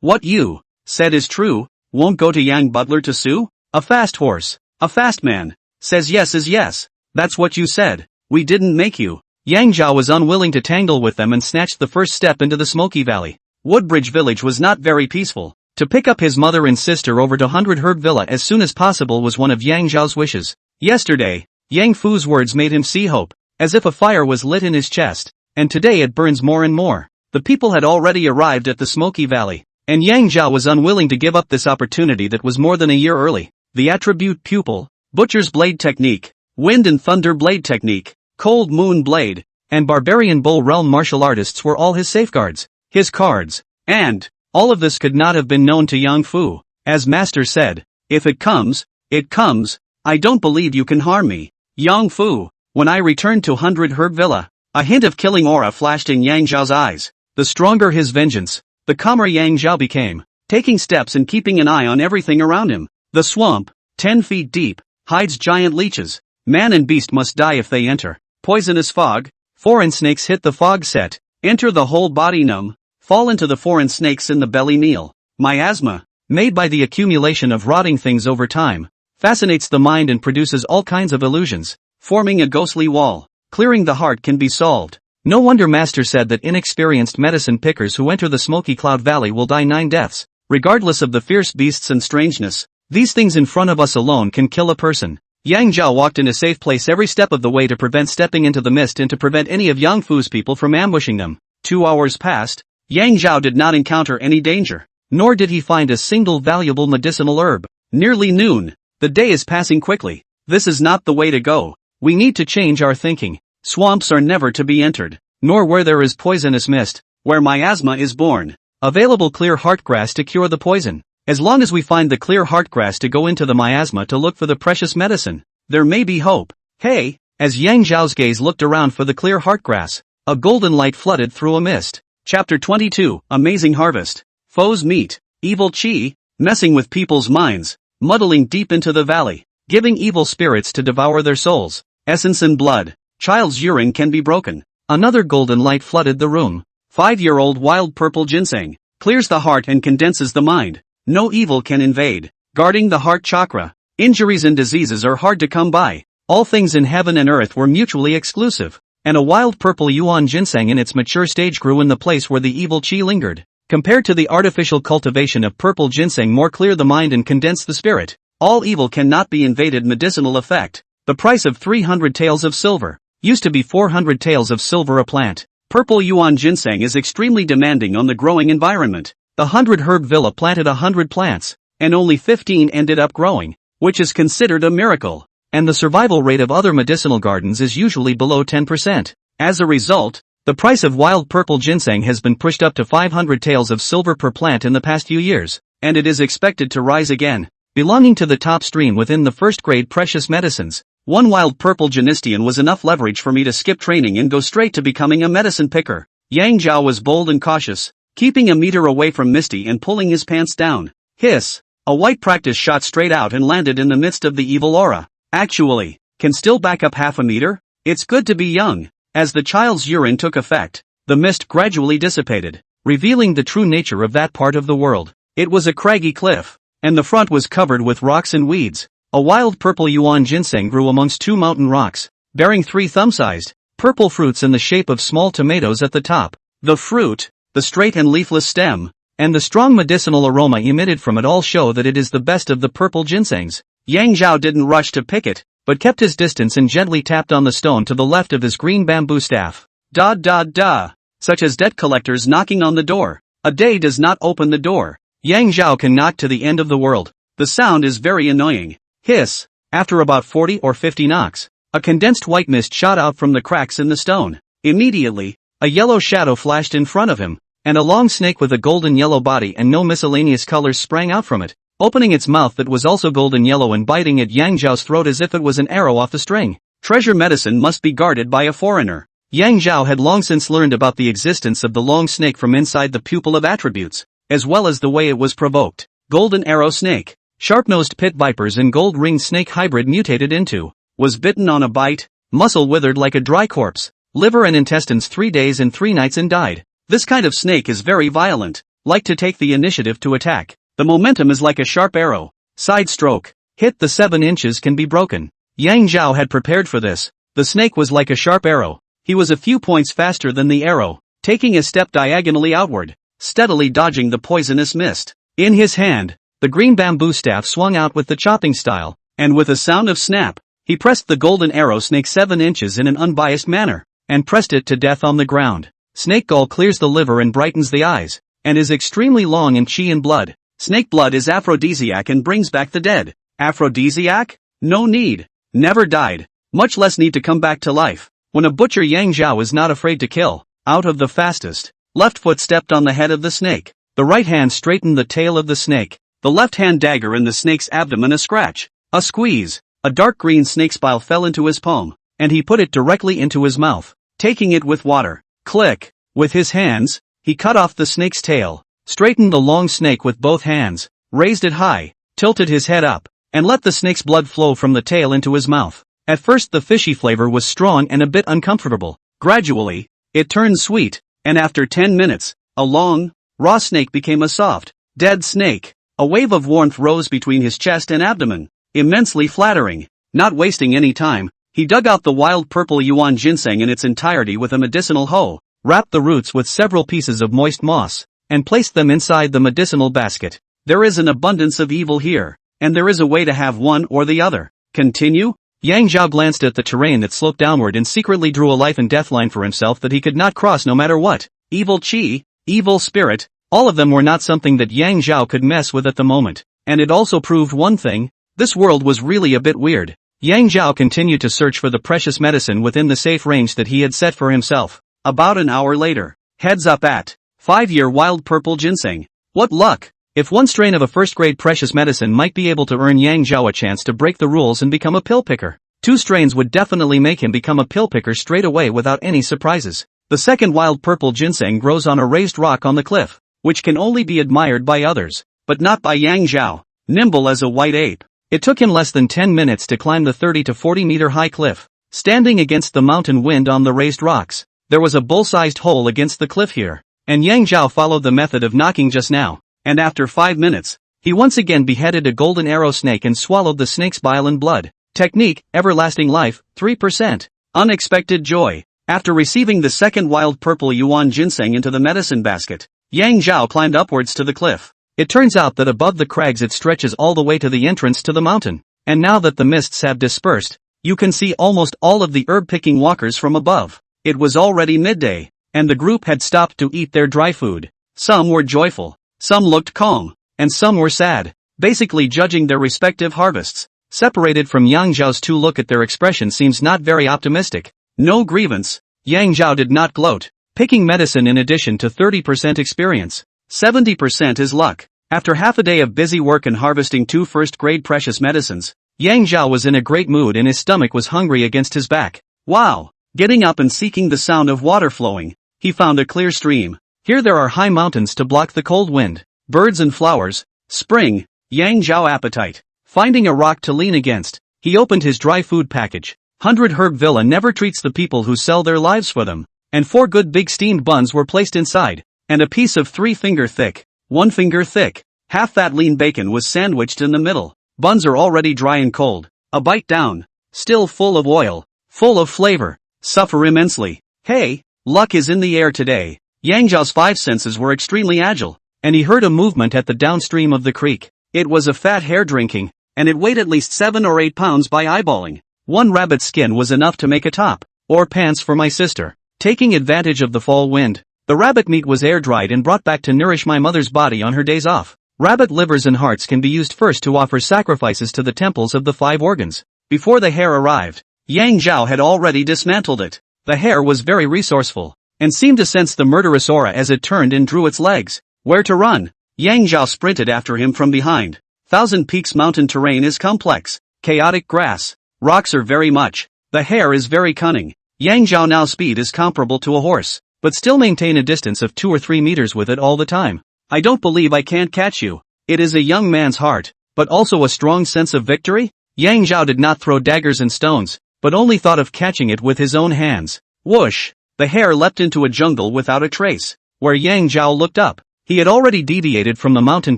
What you said is true. Won't go to Yang Butler to sue? A fast horse, a fast man, says yes is yes. That's what you said. We didn't make you. Yang Zhao was unwilling to tangle with them and snatched the first step into the Smoky Valley. Woodbridge Village was not very peaceful. To pick up his mother and sister over to 100 Herb Villa as soon as possible was one of Yang Zhao's wishes. Yesterday, Yang Fu's words made him see hope, as if a fire was lit in his chest, and today it burns more and more. The people had already arrived at the Smoky Valley, and Yang Zhao was unwilling to give up this opportunity that was more than a year early. The attribute Pupil, Butcher's Blade Technique, Wind and Thunder Blade Technique, Cold Moon Blade, and Barbarian Bull Realm martial artists were all his safeguards, his cards, and all of this could not have been known to Yang Fu. As Master said, if it comes, it comes. I don't believe you can harm me, Yang Fu. When I returned to 100 Herb Villa, a hint of killing aura flashed in Yang Zhao's eyes. The stronger his vengeance, the calmer Yang Zhao became, taking steps and keeping an eye on everything around him. The swamp, 10 feet deep, hides giant leeches. Man and beast must die if they enter. Poisonous fog, foreign snakes hit the fog set. Enter the whole body numb, fall into the foreign snakes in the belly kneel. Miasma, made by the accumulation of rotting things over time, fascinates the mind and produces all kinds of illusions, forming a ghostly wall. Clearing the heart can be solved. No wonder Master said that inexperienced medicine pickers who enter the smoky cloud valley will die 9 deaths. Regardless of the fierce beasts and strangeness, these things in front of us alone can kill a person. Yang Zhao walked in a safe place every step of the way to prevent stepping into the mist and to prevent any of Yang Fu's people from ambushing them. 2 hours passed. Yang Zhao did not encounter any danger, nor did he find a single valuable medicinal herb. Nearly noon. The day is passing quickly. This is not the way to go. We need to change our thinking. Swamps are never to be entered, nor where there is poisonous mist, where miasma is born. Available clear heartgrass to cure the poison. As long as we find the clear heartgrass to go into the miasma to look for the precious medicine, there may be hope. Hey! As Yang Zhao's gaze looked around for the clear heartgrass, a golden light flooded through a mist. Chapter 22, Amazing Harvest. Foes meet. Evil Qi, messing with people's minds, muddling deep into the valley, giving evil spirits to devour their souls. Essence and blood. Child's urine can be broken. Another golden light flooded the room. 5-year-old wild purple ginseng, clears the heart and condenses the mind. No evil can invade. Guarding the heart chakra. Injuries and diseases are hard to come by. All things in heaven and earth were mutually exclusive, and a wild purple yuan ginseng in its mature stage grew in the place where the evil qi lingered. Compared to the artificial cultivation of purple ginseng, more clear the mind and condense the spirit. All evil cannot be invaded. Medicinal effect. The price of 300 taels of silver. Used to be 400 taels of silver a plant. Purple yuan ginseng is extremely demanding on the growing environment. The 100 herb villa planted 100 plants, and only 15 ended up growing, which is considered a miracle. And the survival rate of other medicinal gardens is usually below 10%. As a result, the price of wild purple ginseng has been pushed up to 500 taels of silver per plant in the past few years, and it is expected to rise again. Belonging to the top stream within the first grade precious medicines, 1 wild purple genistian was enough leverage for me to skip training and go straight to becoming a medicine picker. Yang Zhao was bold and cautious, keeping a meter away from Misty and pulling his pants down. Hiss! A white practice shot straight out and landed in the midst of the evil aura. Actually, can still back up half a meter? It's good to be young. As the child's urine took effect, the mist gradually dissipated, revealing the true nature of that part of the world. It was a craggy cliff, and the front was covered with rocks and weeds. A wild purple yuan ginseng grew amongst 2 mountain rocks, bearing 3 thumb-sized, purple fruits in the shape of small tomatoes at the top. The fruit, the straight and leafless stem, and the strong medicinal aroma emitted from it all show that it is the best of the purple ginsengs. Yang Zhao didn't rush to pick it, but kept his distance and gently tapped on the stone to the left of his green bamboo staff. Da da da, such as debt collectors knocking on the door. A day does not open the door. Yang Zhao can knock to the end of the world. The sound is very annoying. Hiss! After about 40 or 50 knocks, a condensed white mist shot out from the cracks in the stone. Immediately, a yellow shadow flashed in front of him, and a long snake with a golden yellow body and no miscellaneous colors sprang out from it, opening its mouth that was also golden yellow and biting at Yang Zhao's throat as if it was an arrow off the string. Treasure medicine must be guarded by a foreigner. Yang Zhao had long since learned about the existence of the long snake from inside the pupil of attributes, as well as the way it was provoked. Golden arrow snake, sharp-nosed pit vipers and gold-ringed snake hybrid mutated into, was bitten on a bite, muscle withered like a dry corpse, liver and intestines 3 days and 3 nights and died. This kind of snake is very violent, like to take the initiative to attack. The momentum is like a sharp arrow. Side stroke, hit the 7 inches can be broken. Yang Zhao had prepared for this. The snake was like a sharp arrow. He was a few points faster than the arrow, taking a step diagonally outward, steadily dodging the poisonous mist. In his hand, the green bamboo staff swung out with the chopping style, and with a sound of snap, he pressed the golden arrow snake 7 inches in an unbiased manner, and pressed it to death on the ground. Snake gall clears the liver and brightens the eyes, and is extremely long in qi and blood. Snake blood is aphrodisiac and brings back the dead. Aphrodisiac? No need. Never died. Much less need to come back to life. When a butcher, Yang Zhao is not afraid to kill. Out of the fastest. Left foot stepped on the head of the snake. The right hand straightened the tail of the snake. The left hand dagger in the snake's abdomen, a scratch. A squeeze. A dark green snake's bile fell into his palm, and he put it directly into his mouth, taking it with water. Click. With his hands, he cut off the snake's tail, straightened the long snake with both hands, raised it high, tilted his head up, and let the snake's blood flow from the tail into his mouth. At first the fishy flavor was strong and a bit uncomfortable. Gradually, it turned sweet, and after 10 minutes, a long, raw snake became a soft, dead snake. A wave of warmth rose between his chest and abdomen, immensely flattering. Not wasting any time, he dug out the wild purple yuan ginseng in its entirety with a medicinal hoe, wrapped the roots with several pieces of moist moss, and placed them inside the medicinal basket. There is an abundance of evil here, and there is a way to have one or the other. Continue? Yang Zhao glanced at the terrain that sloped downward and secretly drew a life and death line for himself that he could not cross no matter what. Evil chi, evil spirit, all of them were not something that Yang Zhao could mess with at the moment. And it also proved one thing: this world was really a bit weird. Yang Zhao continued to search for the precious medicine within the safe range that he had set for himself. About an hour later, heads up at 5-year wild purple ginseng. What luck! If one strain of a first-grade precious medicine might be able to earn Yang Zhao a chance to break the rules and become a pill picker, 2 strains would definitely make him become a pill picker straight away without any surprises. The second wild purple ginseng grows on a raised rock on the cliff, which can only be admired by others, but not by Yang Zhao, nimble as a white ape. It took him less than 10 minutes to climb the 30 to 40 meter high cliff. Standing against the mountain wind on the raised rocks, there was a bull-sized hole against the cliff here, and Yang Zhao followed the method of knocking just now, and after 5 minutes, he once again beheaded a golden arrow snake and swallowed the snake's bile and blood. Technique, everlasting life, 3%. Unexpected joy. After receiving the second wild purple yuan ginseng into the medicine basket, Yang Zhao climbed upwards to the cliff. It turns out that above the crags it stretches all the way to the entrance to the mountain, and now that the mists have dispersed, you can see almost all of the herb-picking walkers from above. It was already midday, and the group had stopped to eat their dry food. Some were joyful, some looked calm, and some were sad, basically judging their respective harvests. Separated from Yang Zhao's to look at their expression seems not very optimistic. No grievance. Yang Zhao did not gloat. Picking medicine in addition to 30% experience. 70% is luck. After half a day of busy work and harvesting 2 first-grade precious medicines, Yang Zhao was in a great mood and his stomach was hungry against his back. Wow! Getting up and seeking the sound of water flowing, he found a clear stream. Here there are high mountains to block the cold wind, birds and flowers. Spring. Yang Zhao appetite. Finding a rock to lean against, he opened his dry food package. 100 Herb Villa never treats the people who sell their lives for them. And 4 good big steamed buns were placed inside, and a piece of 3-finger thick, 1-finger thick, half-fat lean bacon was sandwiched in the middle. Buns are already dry and cold. A bite down. Still full of oil, full of flavor. Suffer immensely. Hey, luck is in the air today. Yang Zhao's 5 senses were extremely agile, and he heard a movement at the downstream of the creek. It was a fat hare drinking, and it weighed at least 7 or 8 pounds by eyeballing. 1 rabbit's skin was enough to make a top, or pants for my sister. Taking advantage of the fall wind, the rabbit meat was air-dried and brought back to nourish my mother's body on her days off. Rabbit livers and hearts can be used first to offer sacrifices to the temples of the 5 organs. Before the hare arrived, Yang Zhao had already dismantled it. The hare was very resourceful, and seemed to sense the murderous aura as it turned and drew its legs. Where to run? Yang Zhao sprinted after him from behind. Thousand Peaks mountain terrain is complex, chaotic grass, rocks are very much. The hare is very cunning. Yang Zhao now speed is comparable to a horse, but still maintain a distance of 2 or 3 meters with it all the time. I don't believe I can't catch you. It is a young man's heart, but also a strong sense of victory? Yang Zhao did not throw daggers and stones, but only thought of catching it with his own hands. Whoosh! The hare leapt into a jungle without a trace. Where Yang Zhao looked up, he had already deviated from the mountain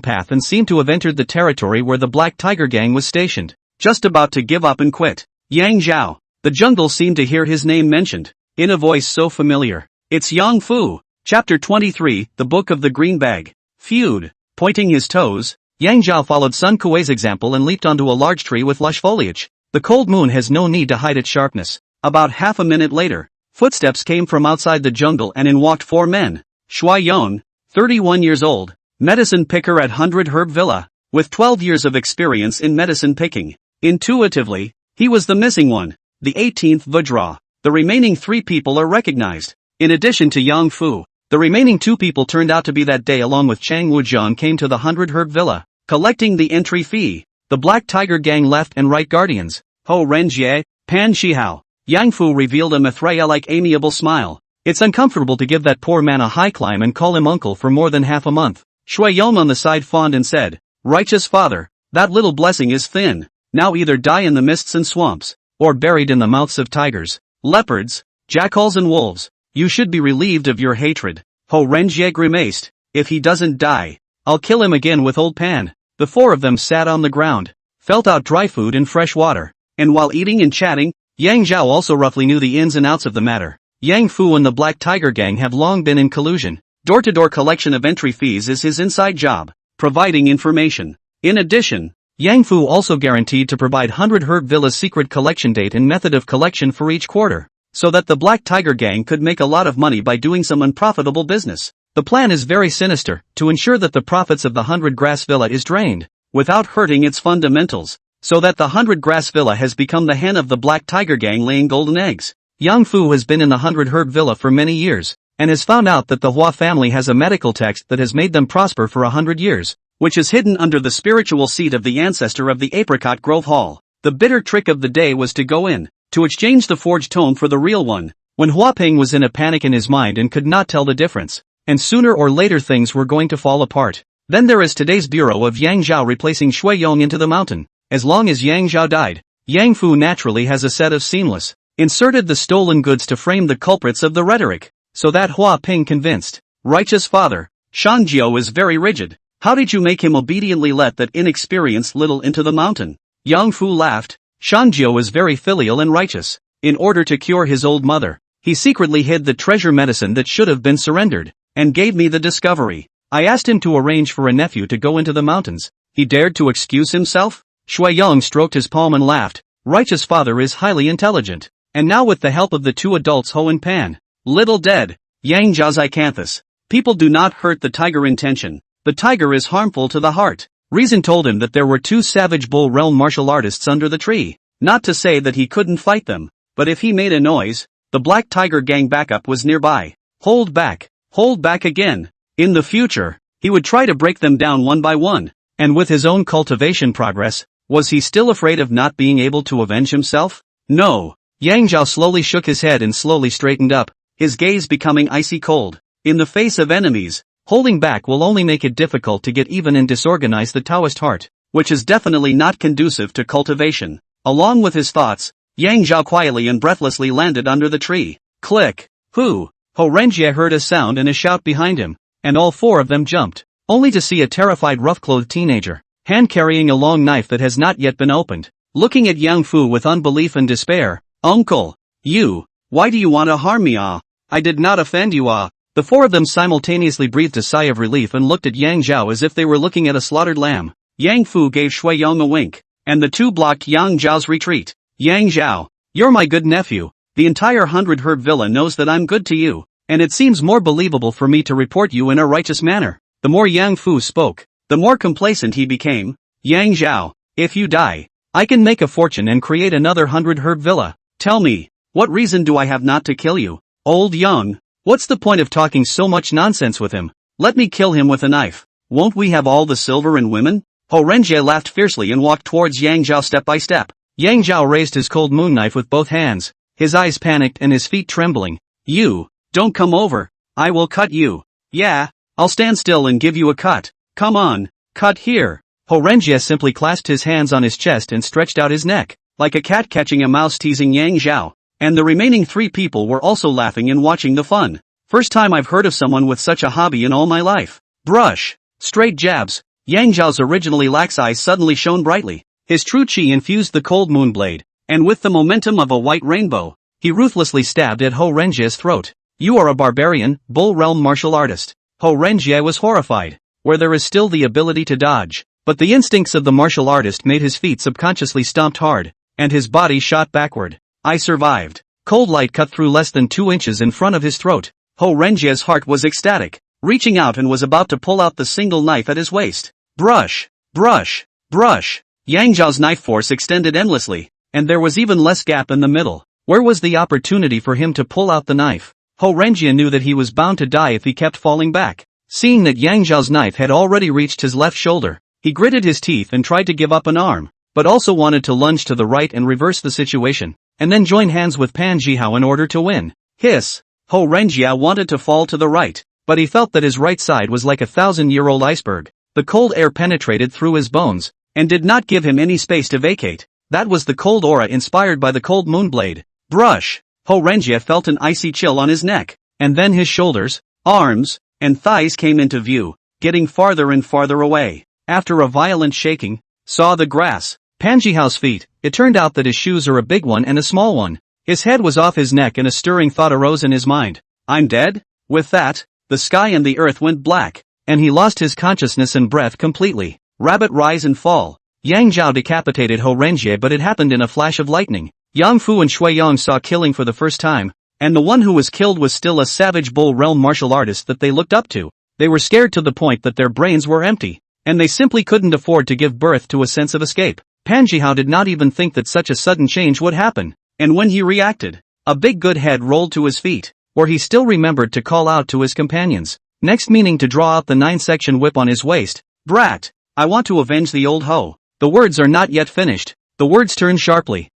path and seemed to have entered the territory where the Black Tiger Gang was stationed. Just about to give up and quit. Yang Zhao. The jungle seemed to hear his name mentioned, in a voice so familiar. It's Yang Fu. Chapter 23, The Book of the Green Bag. Feud. Pointing his toes, Yang Zhao followed Sun Kuei's example and leaped onto a large tree with lush foliage. The cold moon has no need to hide its sharpness. About half a minute later, footsteps came from outside the jungle and in walked 4 men. Shuai Yong, 31 years old, medicine picker at 100 Herb Villa, with 12 years of experience in medicine picking. Intuitively, he was the missing one. The 18th Vajra. The remaining 3 people are recognized. In addition to Yang Fu, the remaining 2 people turned out to be that day along with Chang Wujian came to the 100 Herb Villa, collecting the entry fee. The Black Tiger Gang left and right guardians. Ho Renjie, Pan Shihao. Yang Fu revealed a Mithraea-like amiable smile. It's uncomfortable to give that poor man a high climb and call him uncle for more than half a month. Shui Yong on the side fawned and said, Righteous father, that little blessing is thin. Now either die in the mists and swamps, or buried in the mouths of tigers, leopards, jackals and wolves. You should be relieved of your hatred. Ho Renjie grimaced. If he doesn't die, I'll kill him again with old Pan. The four of them sat on the ground, felt out dry food and fresh water, and while eating and chatting, Yang Zhao also roughly knew the ins and outs of the matter. Yang Fu and the Black Tiger Gang have long been in collusion. Door-to-door collection of entry fees is his inside job, providing information. In addition, Yang Fu also guaranteed to provide 100 Herb Villa's secret collection date and method of collection for each quarter, so that the Black Tiger Gang could make a lot of money by doing some unprofitable business. The plan is very sinister, to ensure that the profits of the 100 Grass Villa is drained, without hurting its fundamentals, so that the 100 Grass Villa has become the hen of the Black Tiger Gang laying golden eggs. Yang Fu has been in the 100 Herb Villa for many years, and has found out that the Hua family has a medical text that has made them prosper for 100 years, which is hidden under the spiritual seat of the ancestor of the Apricot Grove Hall. The bitter trick of the day was to go in, to exchange the forged tome for the real one, when Hua Ping was in a panic in his mind and could not tell the difference. And sooner or later things were going to fall apart. Then there is today's bureau of Yang Zhao replacing Shui Yong into the mountain. As long as Yang Zhao died, Yang Fu naturally has a set of seamless, inserted the stolen goods to frame the culprits of the rhetoric, so that Hua Ping convinced. Righteous father, Shangjiao is very rigid. How did you make him obediently let that inexperienced little into the mountain? Yang Fu laughed. Shangjiao is very filial and righteous. In order to cure his old mother, he secretly hid the treasure medicine that should have been surrendered, and gave me the discovery. I asked him to arrange for a nephew to go into the mountains. He dared to excuse himself? Shui Yong stroked his palm and laughed. Righteous father is highly intelligent. And now with the help of the two adults Ho and Pan. Little dead. Yang Zhao's Icanthus. People do not hurt the tiger intention. The tiger is harmful to the heart. Reason told him that there were two savage bull realm martial artists under the tree. Not to say that he couldn't fight them, but if he made a noise, the Black Tiger Gang backup was nearby. Hold back. Hold back again. In the future, he would try to break them down one by one. And with his own cultivation progress, was he still afraid of not being able to avenge himself? No. Yang Zhao slowly shook his head and slowly straightened up, his gaze becoming icy cold. In the face of enemies, holding back will only make it difficult to get even and disorganize the Taoist heart, which is definitely not conducive to cultivation. Along with his thoughts, Yang Zhao quietly and breathlessly landed under the tree. Click. Who? Ho Renjie heard a sound and a shout behind him, and all four of them jumped, only to see a terrified rough-clothed teenager, hand-carrying a long knife that has not yet been opened, looking at Yang Fu with unbelief and despair. Uncle! You! Why do you want to harm me ah? I did not offend you ah. The four of them simultaneously breathed a sigh of relief and looked at Yang Zhao as if they were looking at a slaughtered lamb. Yang Fu gave Shui Yong a wink, and the two blocked Yang Zhao's retreat. Yang Zhao, you're my good nephew. The entire 100 Herb Villa knows that I'm good to you, and it seems more believable for me to report you in a righteous manner. The more Yang Fu spoke, the more complacent he became. Yang Zhao, if you die, I can make a fortune and create another 100 Herb Villa. Tell me, what reason do I have not to kill you? Old Young, what's the point of talking so much nonsense with him? Let me kill him with a knife. Won't we have all the silver and women? Ho Renjie laughed fiercely and walked towards Yang Zhao step by step. Yang Zhao raised his cold moon knife with both hands, his eyes panicked and his feet trembling. You, don't come over, I will cut you. Yeah, I'll stand still and give you a cut. Come on, cut here. Ho Renjie simply clasped his hands on his chest and stretched out his neck, like a cat catching a mouse teasing Yang Zhao. And the remaining three people were also laughing and watching the fun. First time I've heard of someone with such a hobby in all my life. Brush. Straight jabs. Yang Zhao's originally lax eyes suddenly shone brightly. His true qi infused the cold moon blade, and with the momentum of a white rainbow, he ruthlessly stabbed at Ho Renjie's throat. You are a barbarian, bull realm martial artist. Ho Renjie was horrified, where there is still the ability to dodge, but the instincts of the martial artist made his feet subconsciously stomped hard, and his body shot backward. I survived. Cold light cut through less than 2 inches in front of his throat. Ho Renjie's heart was ecstatic, reaching out and was about to pull out the single knife at his waist. Brush, brush, brush. Yang Zhao's knife force extended endlessly, and there was even less gap in the middle. Where was the opportunity for him to pull out the knife? Ho Renjie knew that he was bound to die if he kept falling back. Seeing that Yang Zhao's knife had already reached his left shoulder, he gritted his teeth and tried to give up an arm, but also wanted to lunge to the right and reverse the situation, and then join hands with Pan Jihao in order to win. Hiss! Ho Renjie wanted to fall to the right, but he felt that his right side was like a 1,000-year-old iceberg. The cold air penetrated through his bones, and did not give him any space to vacate. That was the cold aura inspired by the cold moon blade. Brush! Ho Renjie felt an icy chill on his neck. and then his shoulders, arms, and thighs came into view, getting farther and farther away. After a violent shaking, saw the grass. Panjihao's feet. It turned out that his shoes are a big one and a small one. His head was off his neck and a stirring thought arose in his mind. I'm dead? With that, the sky and the earth went black, and he lost his consciousness and breath completely. Rabbit rise and fall. Yang Zhao decapitated Ho Renjie, but it happened in a flash of lightning. Yang Fu and Shui Yong saw killing for the first time, and the one who was killed was still a savage bull realm martial artist that they looked up to. They were scared to the point that their brains were empty, and they simply couldn't afford to give birth to a sense of escape. Panjihao did not even think that such a sudden change would happen, and when he reacted, a big good head rolled to his feet, where he still remembered to call out to his companions, next meaning to draw out the 9-section whip on his waist. Brat, I want to avenge the old hoe. The words are not yet finished. The words turn sharply.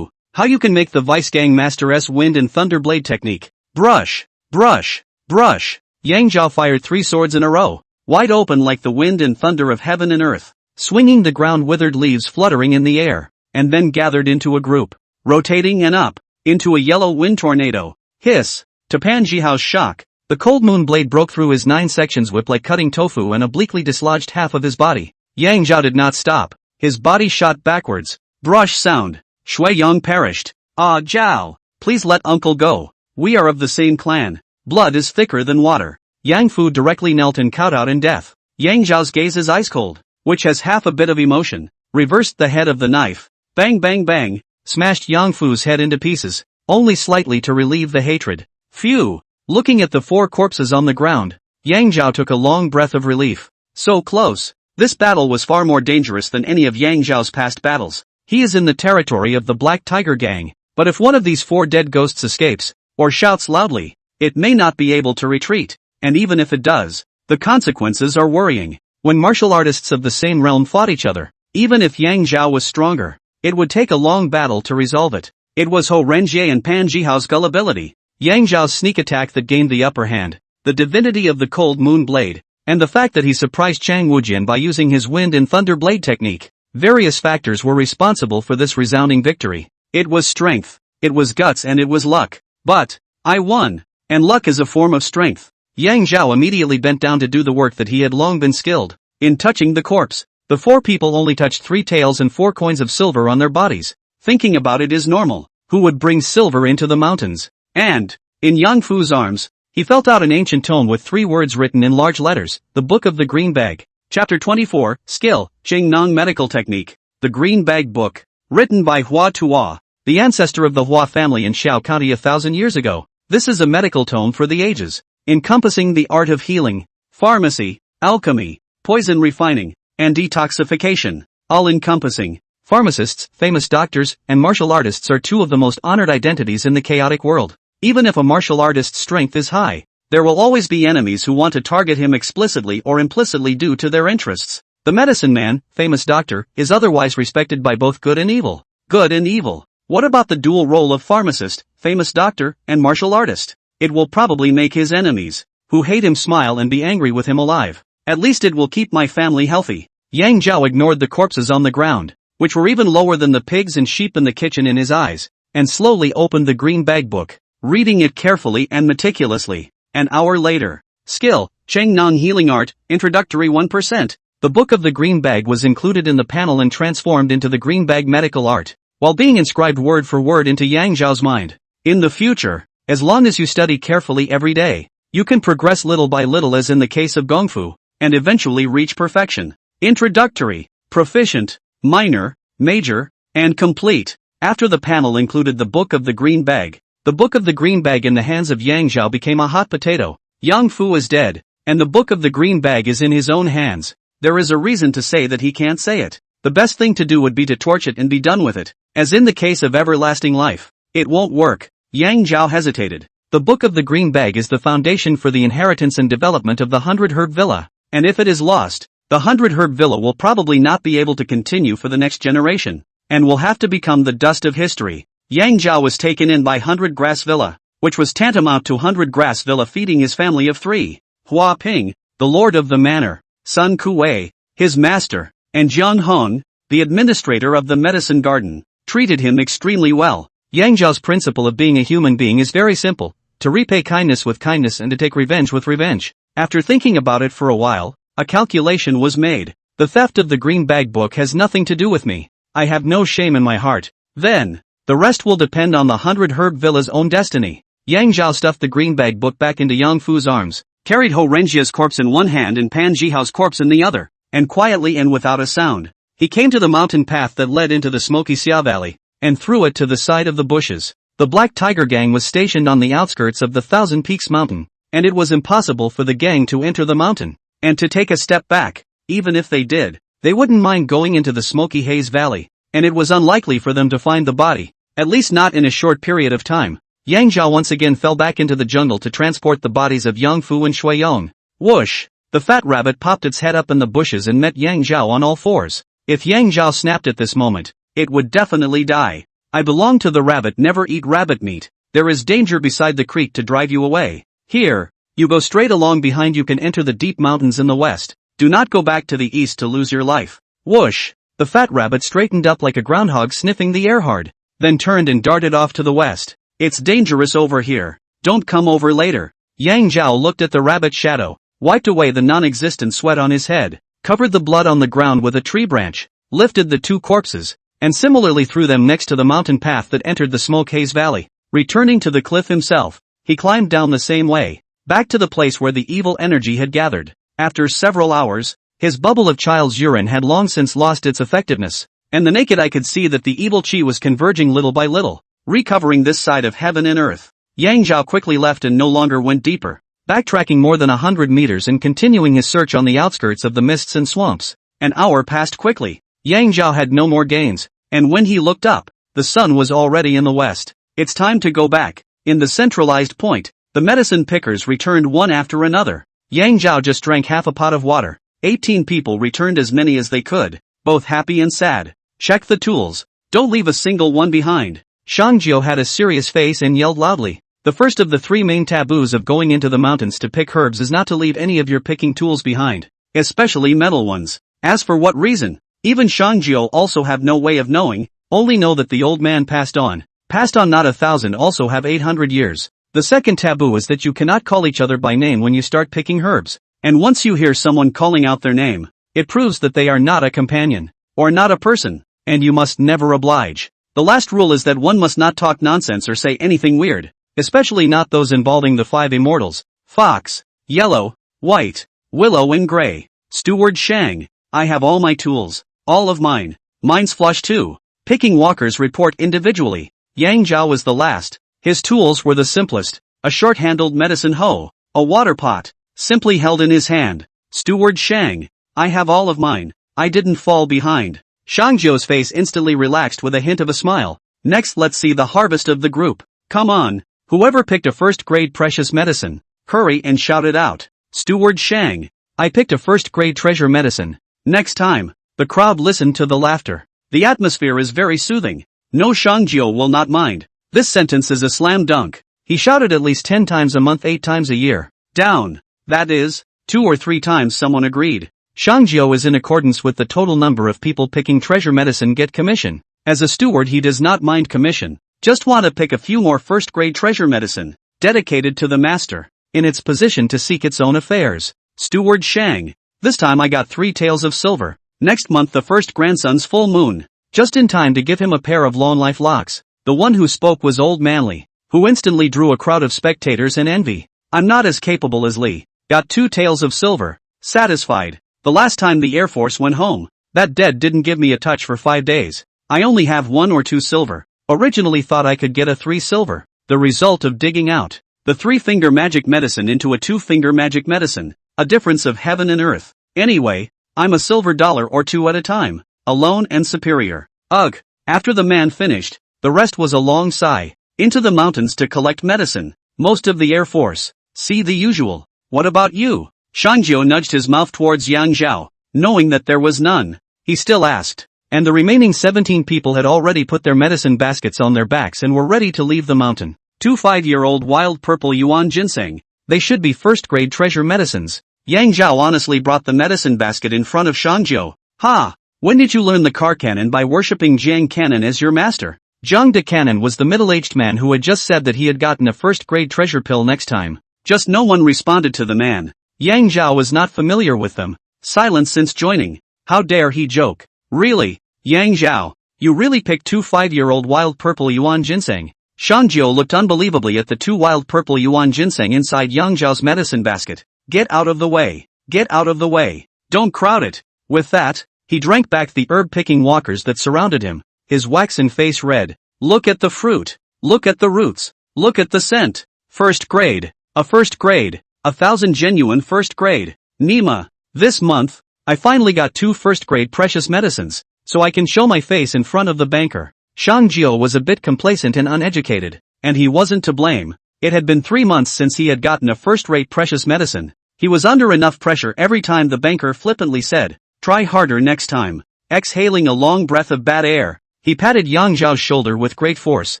How you can make the Vice Gang Master's wind and thunder blade technique. Brush, brush, brush. Yang Zhao fired 3 swords in a row, wide open like the wind and thunder of heaven and earth, swinging the ground, withered leaves fluttering in the air, and then gathered into a group, rotating and up, into a yellow wind tornado. Hiss! To Panjihao's shock, the cold moon blade broke through his 9 sections whip like cutting tofu and obliquely dislodged half of his body. Yang Zhao did not stop. His body shot backwards. Brush sound. Shui Yong perished. Ah, Zhao, please let uncle go. We are of the same clan. Blood is thicker than water. Yang Fu directly knelt and cowed out in death. Yang Zhao's gaze is ice cold, which has half a bit of emotion, reversed the head of the knife. Bang bang bang, smashed Yang Fu's head into pieces, only slightly to relieve the hatred. Phew! Looking at the 4 corpses on the ground, Yang Zhao took a long breath of relief. So close. This battle was far more dangerous than any of Yang Zhao's past battles. He is in the territory of the Black Tiger Gang, but if one of these 4 dead ghosts escapes, or shouts loudly, it may not be able to retreat, and even if it does, the consequences are worrying. When martial artists of the same realm fought each other, even if Yang Zhao was stronger, it would take a long battle to resolve it. It was Ho Renjie and Panjihao's gullibility, Yang Zhao's sneak attack that gained the upper hand, the divinity of the cold moon blade, and the fact that he surprised Chang Wujin by using his wind and thunder blade technique. Various factors were responsible for this resounding victory. It was strength, it was guts, and it was luck. But I won, and luck is a form of strength. Yang Zhao immediately bent down to do the work that he had long been skilled in, touching the corpse. The 4 people only touched 3 taels and 4 coins of silver on their bodies. Thinking about it is normal. Who would bring silver into the mountains? And, in Yang Fu's arms, he felt out an ancient tome with 3 words written in large letters, the Book of the Green Bag. Chapter 24, Skill, Jing-Nong Medical Technique. The Green Bag Book. Written by Hua Tuo, the ancestor of the Hua family in Xiao County 1,000 years ago. This is a medical tome for the ages, encompassing the art of healing, pharmacy, alchemy, poison refining, and detoxification. All-encompassing. Pharmacists, famous doctors, and martial artists are 2 of the most honored identities in the chaotic world. Even if a martial artist's strength is high, there will always be enemies who want to target him explicitly or implicitly due to their interests. The medicine man, famous doctor, is otherwise respected by both good and evil. Good and evil. What about the dual role of pharmacist, famous doctor, and martial artist? It will probably make his enemies, who hate him, smile and be angry with him alive. At least it will keep my family healthy. Yang Zhao ignored the corpses on the ground, which were even lower than the pigs and sheep in the kitchen, in his eyes, and slowly opened the Green Bag Book, reading it carefully and meticulously. An hour later. Skill, Cheng-Nong Healing Art, Introductory 1%. The Book of the Green Bag was included in the panel and transformed into the Green Bag Medical Art, while being inscribed word for word into Yang Zhao's mind. In the future, as long as you study carefully every day, you can progress little by little, as in the case of Gongfu, and eventually reach perfection. Introductory, Proficient, Minor, Major, and Complete. After the panel included the Book of the Green Bag, the Book of the Green Bag in the hands of Yang Zhao became a hot potato. Yang Fu is dead, and the Book of the Green Bag is in his own hands. There is a reason to say that he can't say it. The best thing to do would be to torch it and be done with it, as in the case of everlasting life. It won't work. Yang Zhao hesitated. The Book of the Green Bag is the foundation for the inheritance and development of the 100 Herb Villa, and if it is lost, the 100 Herb Villa will probably not be able to continue for the next generation, and will have to become the dust of history. Yang Zhao was taken in by 100 Grass Villa, which was tantamount to 100 Grass Villa feeding his family of 3. Hua Ping, the lord of the manor, Sun Kuei, his master, and Jiang Hong, the administrator of the medicine garden, treated him extremely well. Yang Zhao's principle of being a human being is very simple. to repay kindness with kindness and to take revenge with revenge. After thinking about it for a while, a calculation was made. The theft of the green bag book has nothing to do with me. I have no shame in my heart. Then, the rest will depend on the 100 Herb Villa's own destiny. Yang Zhao stuffed the green bag book back into Yang Fu's arms, carried Ho Renjia's corpse in one hand and Pan Jihao's corpse in the other, and quietly and without a sound, he came to the mountain path that led into the smoky Xia Valley, and threw it to the side of the bushes. The Black Tiger Gang was stationed on the outskirts of the Thousand Peaks Mountain, and it was impossible for the gang to enter the mountain, and to take a step back. Even if they did, they wouldn't mind going into the Smoky Haze Valley, and it was unlikely for them to find the body, at least not in a short period of time. Yang Zhao once again fell back into the jungle to transport the bodies of Yang Fu and Shui Yong. Whoosh! The fat rabbit popped its head up in the bushes and met Yang Zhao on all fours. If Yang Zhao snapped at this moment, it would definitely die. I belong to the rabbit, never eat rabbit meat. There is danger beside the creek to drive you away. Here, you go straight along, behind you can enter the deep mountains in the west. Do not go back to the east to lose your life. Whoosh! The fat rabbit straightened up like a groundhog sniffing the air hard, then turned and darted off to the west. It's dangerous over here. Don't come over later. Yang Zhao looked at the rabbit's shadow, wiped away the non-existent sweat on his head, covered the blood on the ground with a tree branch, lifted the two corpses, and similarly threw them next to the mountain path that entered the Smoke Haze Valley. Returning to the cliff himself, he climbed down the same way, back to the place where the evil energy had gathered. After several hours, his bubble of child's urine had long since lost its effectiveness, and the naked eye could see that the evil chi was converging little by little, recovering this side of heaven and earth. Yang Zhao quickly left and no longer went deeper, backtracking more than 100 meters and continuing his search on the outskirts of the mists and swamps. An hour passed quickly. Yang Zhao had no more gains, and when he looked up, the sun was already in the west. It's time to go back. In the centralized point, the medicine pickers returned one after another. Yang Zhao just drank half a pot of water. 18 people returned, as many as they could, both happy and sad. Check the tools. Don't leave a single one behind. Shangjiu had a serious face and yelled loudly. The first of the three main taboos of going into the mountains to pick herbs is not to leave any of your picking tools behind, especially metal ones. As for what reason, even Shangjiu also have no way of knowing, only know that the old man passed on. Passed on not 1,000, also have 800 years. The second taboo is that you cannot call each other by name when you start picking herbs, and once you hear someone calling out their name, it proves that they are not a companion, or not a person, and you must never oblige. The last rule is that one must not talk nonsense or say anything weird, especially not those involving the 5 immortals: Fox, Yellow, White, Willow and Gray. Steward Shang, I have all my tools, all of mine. Mine's flush too. Picking walkers report individually. Yang Zhao was the last. His tools were the simplest: a short-handled medicine hoe, a water pot, simply held in his hand. Steward Shang, I have all of mine. I didn't fall behind. Shangjiu's face instantly relaxed with a hint of a smile. Next, let's see the harvest of the group. Come on, whoever picked a first-grade precious medicine, hurry and shout it out. Steward Shang, I picked a first-grade treasure medicine. Next time. The crowd listened to the laughter. The atmosphere is very soothing. No, Shangjiu will not mind. This sentence is a slam dunk. He shouted at least 10 times a month, 8 times a year. Down. That is, 2 or 3 times, someone agreed. Shangjiu is in accordance with the total number of people picking treasure medicine get commission. As a steward, he does not mind commission. Just want to pick a few more first-grade treasure medicine, dedicated to the master, in its position to seek its own affairs. Steward Shang, this time I got 3 taels of silver. Next month the first grandson's full moon. Just in time to give him a pair of long life locks. The one who spoke was Old Manly, who instantly drew a crowd of spectators and envy. I'm not as capable as Li. Got 2 taels of silver. Satisfied. The last time the Air Force went home, that dead didn't give me a touch for 5 days. I only have 1 or 2 silver. Originally thought I could get a 3 silver. The result of digging out the 3-finger magic medicine into a 2-finger magic medicine. A difference of heaven and earth. Anyway, I'm a silver dollar or 2 at a time. Alone and superior. Ugh. After the man finished, the rest was a long sigh. Into the mountains to collect medicine. Most of the Air Force. See the usual. What about you? Shangjiu nudged his mouth towards Yang Zhao, knowing that there was none. He still asked. And the remaining 17 people had already put their medicine baskets on their backs and were ready to leave the mountain. 2 5-year-old wild purple yuan ginseng. They should be first-grade treasure medicines. Yang Zhao honestly brought the medicine basket in front of Shangjiu. Ha! When did you learn the car cannon? By worshipping Jiang Cannon as your master? Zhang de Cannon was the middle-aged man who had just said that he had gotten a first-grade treasure pill next time. Just no one responded to the man. Yang Zhao was not familiar with them. Silence since joining. How dare he joke? Really? Yang Zhao, you really picked 2 5-year-old wild purple yuan ginseng? Shang Jiao looked unbelievably at the 2 wild purple yuan ginseng inside Yang Zhao's medicine basket. Get out of the way. Get out of the way. Don't crowd it. With that, he drank back the herb-picking walkers that surrounded him, his waxen face red. Look at the fruit. Look at the roots. Look at the scent. First grade. A first grade. 1,000 genuine first grade. Nima. This month, I finally got 2 first-grade precious medicines, so I can show my face in front of the banker. Shang Jiao was a bit complacent and uneducated, and he wasn't to blame. It had been 3 months since he had gotten a first-rate precious medicine. He was under enough pressure every time the banker flippantly said, "Try harder next time." Exhaling a long breath of bad air, he patted Yang Zhao's shoulder with great force.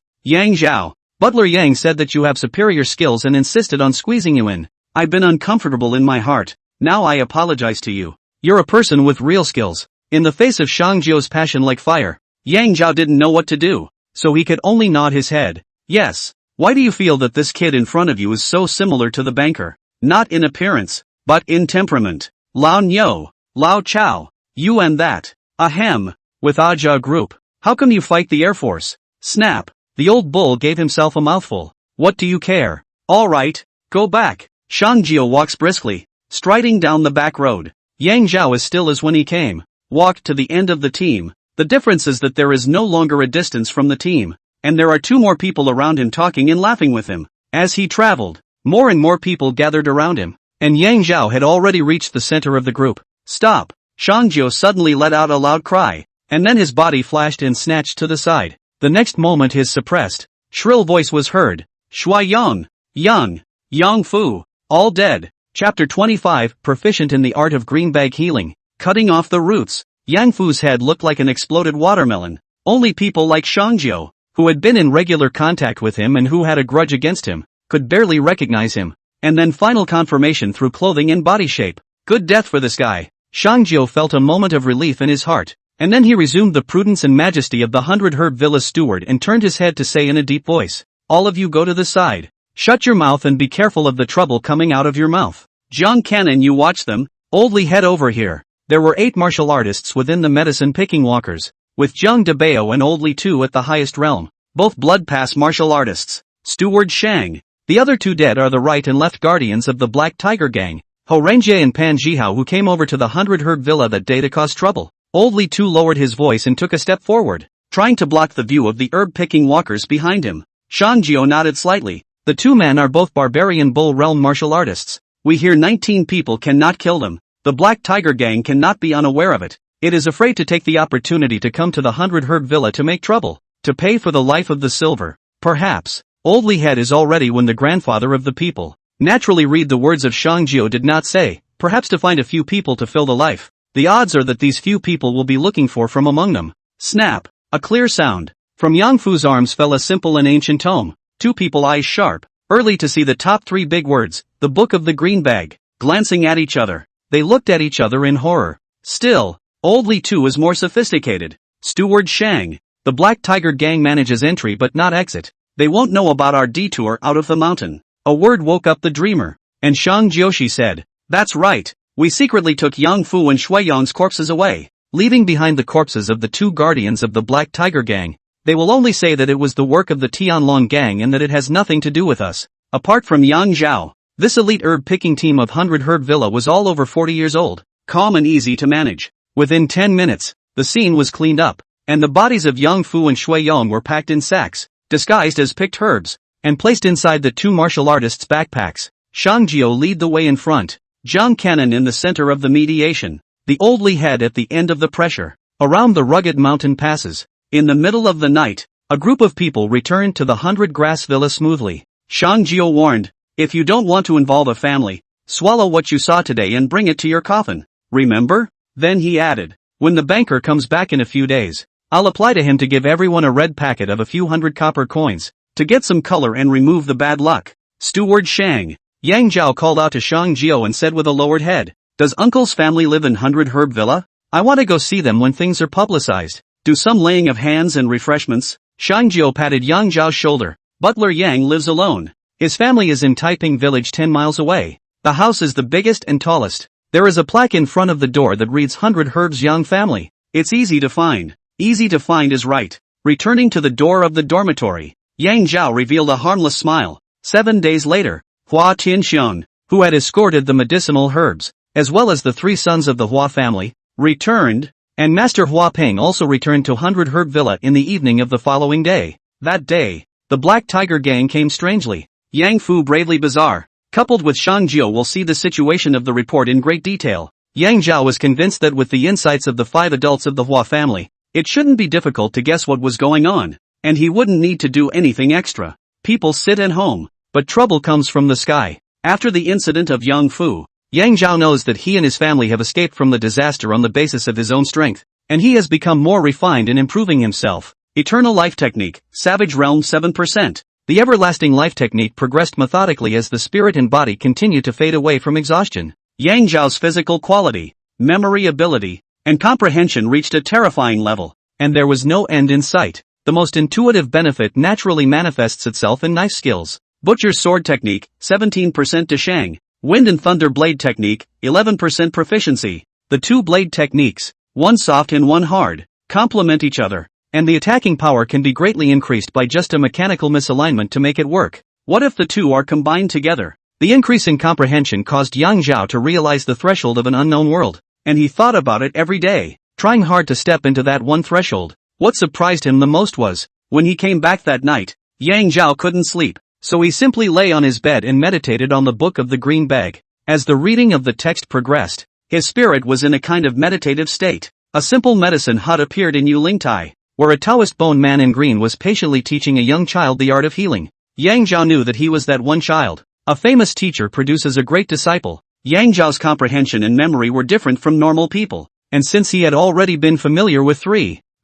"Yang Zhao, Butler Yang said that you have superior skills and insisted on squeezing you in. I've been uncomfortable in my heart. Now I apologize to you. You're a person with real skills." In the face of Shang Jiao's passion like fire, Yang Zhao didn't know what to do, so he could only nod his head. "Yes. Why do you feel that this kid in front of you is so similar to the banker? Not in appearance, but in temperament. Lao Nyo, Lao Chao, you and that. Ahem. With Aja Group. How come you fight the Air Force?" Snap. The old bull gave himself a mouthful. "What do you care? Alright, go back." Shang Jiao walks briskly, striding down the back road. Yang Zhao is still as when he came, walked to the end of the team. The difference is that there is no longer a distance from the team, and there are 2 more people around him talking and laughing with him. As he traveled, more and more people gathered around him, and Yang Zhao had already reached the center of the group. "Stop!" Shang Jiao suddenly let out a loud cry, and then his body flashed and snatched to the side. The next moment his suppressed, shrill voice was heard. "Shui Yang, Yang Fu, all dead." Chapter 25, Proficient in the Art of Greenbag Healing, Cutting Off the Roots. Yang Fu's head looked like an exploded watermelon. Only people like Shang Jiao, who had been in regular contact with him and who had a grudge against him, could barely recognize him. And then final confirmation through clothing and body shape. Good death for this guy. Shang Jiao felt a moment of relief in his heart, and then he resumed the prudence and majesty of the 100 Herb Villa steward and turned his head to say in a deep voice, "All of you go to the side. Shut your mouth and be careful of the trouble coming out of your mouth. Zhang Cannon, you watch them. Oldly, head over here." There were 8 martial artists within the medicine-picking walkers, with Zhang Debao and Oldly 2 at the highest realm, both blood-pass martial artists. Steward Shang. The other 2 dead are the right and left guardians of the Black Tiger Gang, Ho Rengjie and Pan Jihao, who came over to the 100 Herb Villa that day to cause trouble. Oldly 2 lowered his voice and took a step forward, trying to block the view of the herb-picking walkers behind him. Shang Jiao nodded slightly. The 2 men are both barbarian bull realm martial artists. We hear 19 people cannot kill them. The Black Tiger Gang cannot be unaware of it. It is afraid to take the opportunity to come to the 100 Herb Villa to make trouble, to pay for the life of the silver. Perhaps, Oldly Head is already when the grandfather of the people. Naturally, read the words of Shang Jiao did not say, perhaps to find a few people to fill the life. The odds are that these few people will be looking for from among them. Snap. A clear sound. From Yang Fu's arms fell a simple and ancient tome. 2 people, eyes sharp, early to see the top 3 big words, the Book of the Green Bag. Glancing at each other, they looked at each other in horror. Still, Oldly 2 is more sophisticated. Steward Shang. The Black Tiger Gang manages entry but not exit. They won't know about our detour out of the mountain. A word woke up the dreamer, and Shang Jiaoshi said, "That's right. We secretly took Yang Fu and Shui Yang's corpses away, leaving behind the corpses of the 2 guardians of the Black Tiger Gang. They will only say that it was the work of the Tianlong Gang and that it has nothing to do with us." Apart from Yang Zhao, this elite herb-picking team of 100 Herb Villa was all over 40 years old, calm and easy to manage. Within 10 minutes, the scene was cleaned up, and the bodies of Yang Fu and Shui Yang were packed in sacks, disguised as picked herbs, and placed inside the 2 martial artists' backpacks. Shang Jiao lead the way in front, Zhang Cannon in the center of the mediation, the Oldly Head at the end of the pressure, around the rugged mountain passes. In the middle of the night, a group of people returned to the 100 Grass Villa smoothly. Shang Jiao warned, "If you don't want to involve a family, swallow what you saw today and bring it to your coffin. Remember?" Then he added, "When the banker comes back in a few days, I'll apply to him to give everyone a red packet of a few hundred copper coins, to get some color and remove the bad luck." Steward Shang. Yang Zhao called out to Shang Jiao and said with a lowered head, "Does Uncle's family live in 100 Herb Villa? I want to go see them when things are publicized. Do some laying of hands and refreshments." Shangjiu patted Yang Zhao's shoulder. Butler Yang lives alone. His family is in Taiping village 10 miles away. The house is the biggest and tallest. There is a plaque in front of the door that reads 100 Herbs Yang family. It's easy to find. Easy to find is right. Returning to the door of the dormitory, Yang Zhao revealed a harmless smile. 7 days later, Hua Tianxian, who had escorted the medicinal herbs, as well as the 3 sons of the Hua family, returned, and Master Hua Peng also returned to 100 Herb Villa in the evening of the following day. That day, the Black Tiger gang came strangely. Yang Fu bravely bizarre, coupled with Shang Jiu will see the situation of the report in great detail. Yang Zhao was convinced that with the insights of the 5 adults of the Hua family, it shouldn't be difficult to guess what was going on, and he wouldn't need to do anything extra. People sit at home, but trouble comes from the sky. After the incident of Yang Fu, Yang Zhao knows that he and his family have escaped from the disaster on the basis of his own strength, and he has become more refined in improving himself. Eternal Life Technique, Savage Realm 7%. The Everlasting Life Technique progressed methodically as the spirit and body continue to fade away from exhaustion. Yang Zhao's physical quality, memory ability, and comprehension reached a terrifying level, and there was no end in sight. The most intuitive benefit naturally manifests itself in knife skills. Butcher's Sword Technique, 17% Deshang. Wind and Thunder Blade Technique, 11% proficiency. The 2 blade techniques, one soft and one hard, complement each other, and the attacking power can be greatly increased by just a mechanical misalignment to make it work. What if the 2 are combined together? The increase in comprehension caused Yang Zhao to realize the threshold of an unknown world, and he thought about it every day, trying hard to step into that one threshold. What surprised him the most was, when he came back that night, Yang Zhao couldn't sleep. So he simply lay on his bed and meditated on the Book of the Green Bag. As the reading of the text progressed, his spirit was in a kind of meditative state. A simple medicine hut appeared in Yulingtai, where a Taoist bone man in green was patiently teaching a young child the art of healing. Yang Zhao knew that he was that one child. A famous teacher produces a great disciple. Yang Zhao's comprehension and memory were different from normal people, and since he had already been familiar with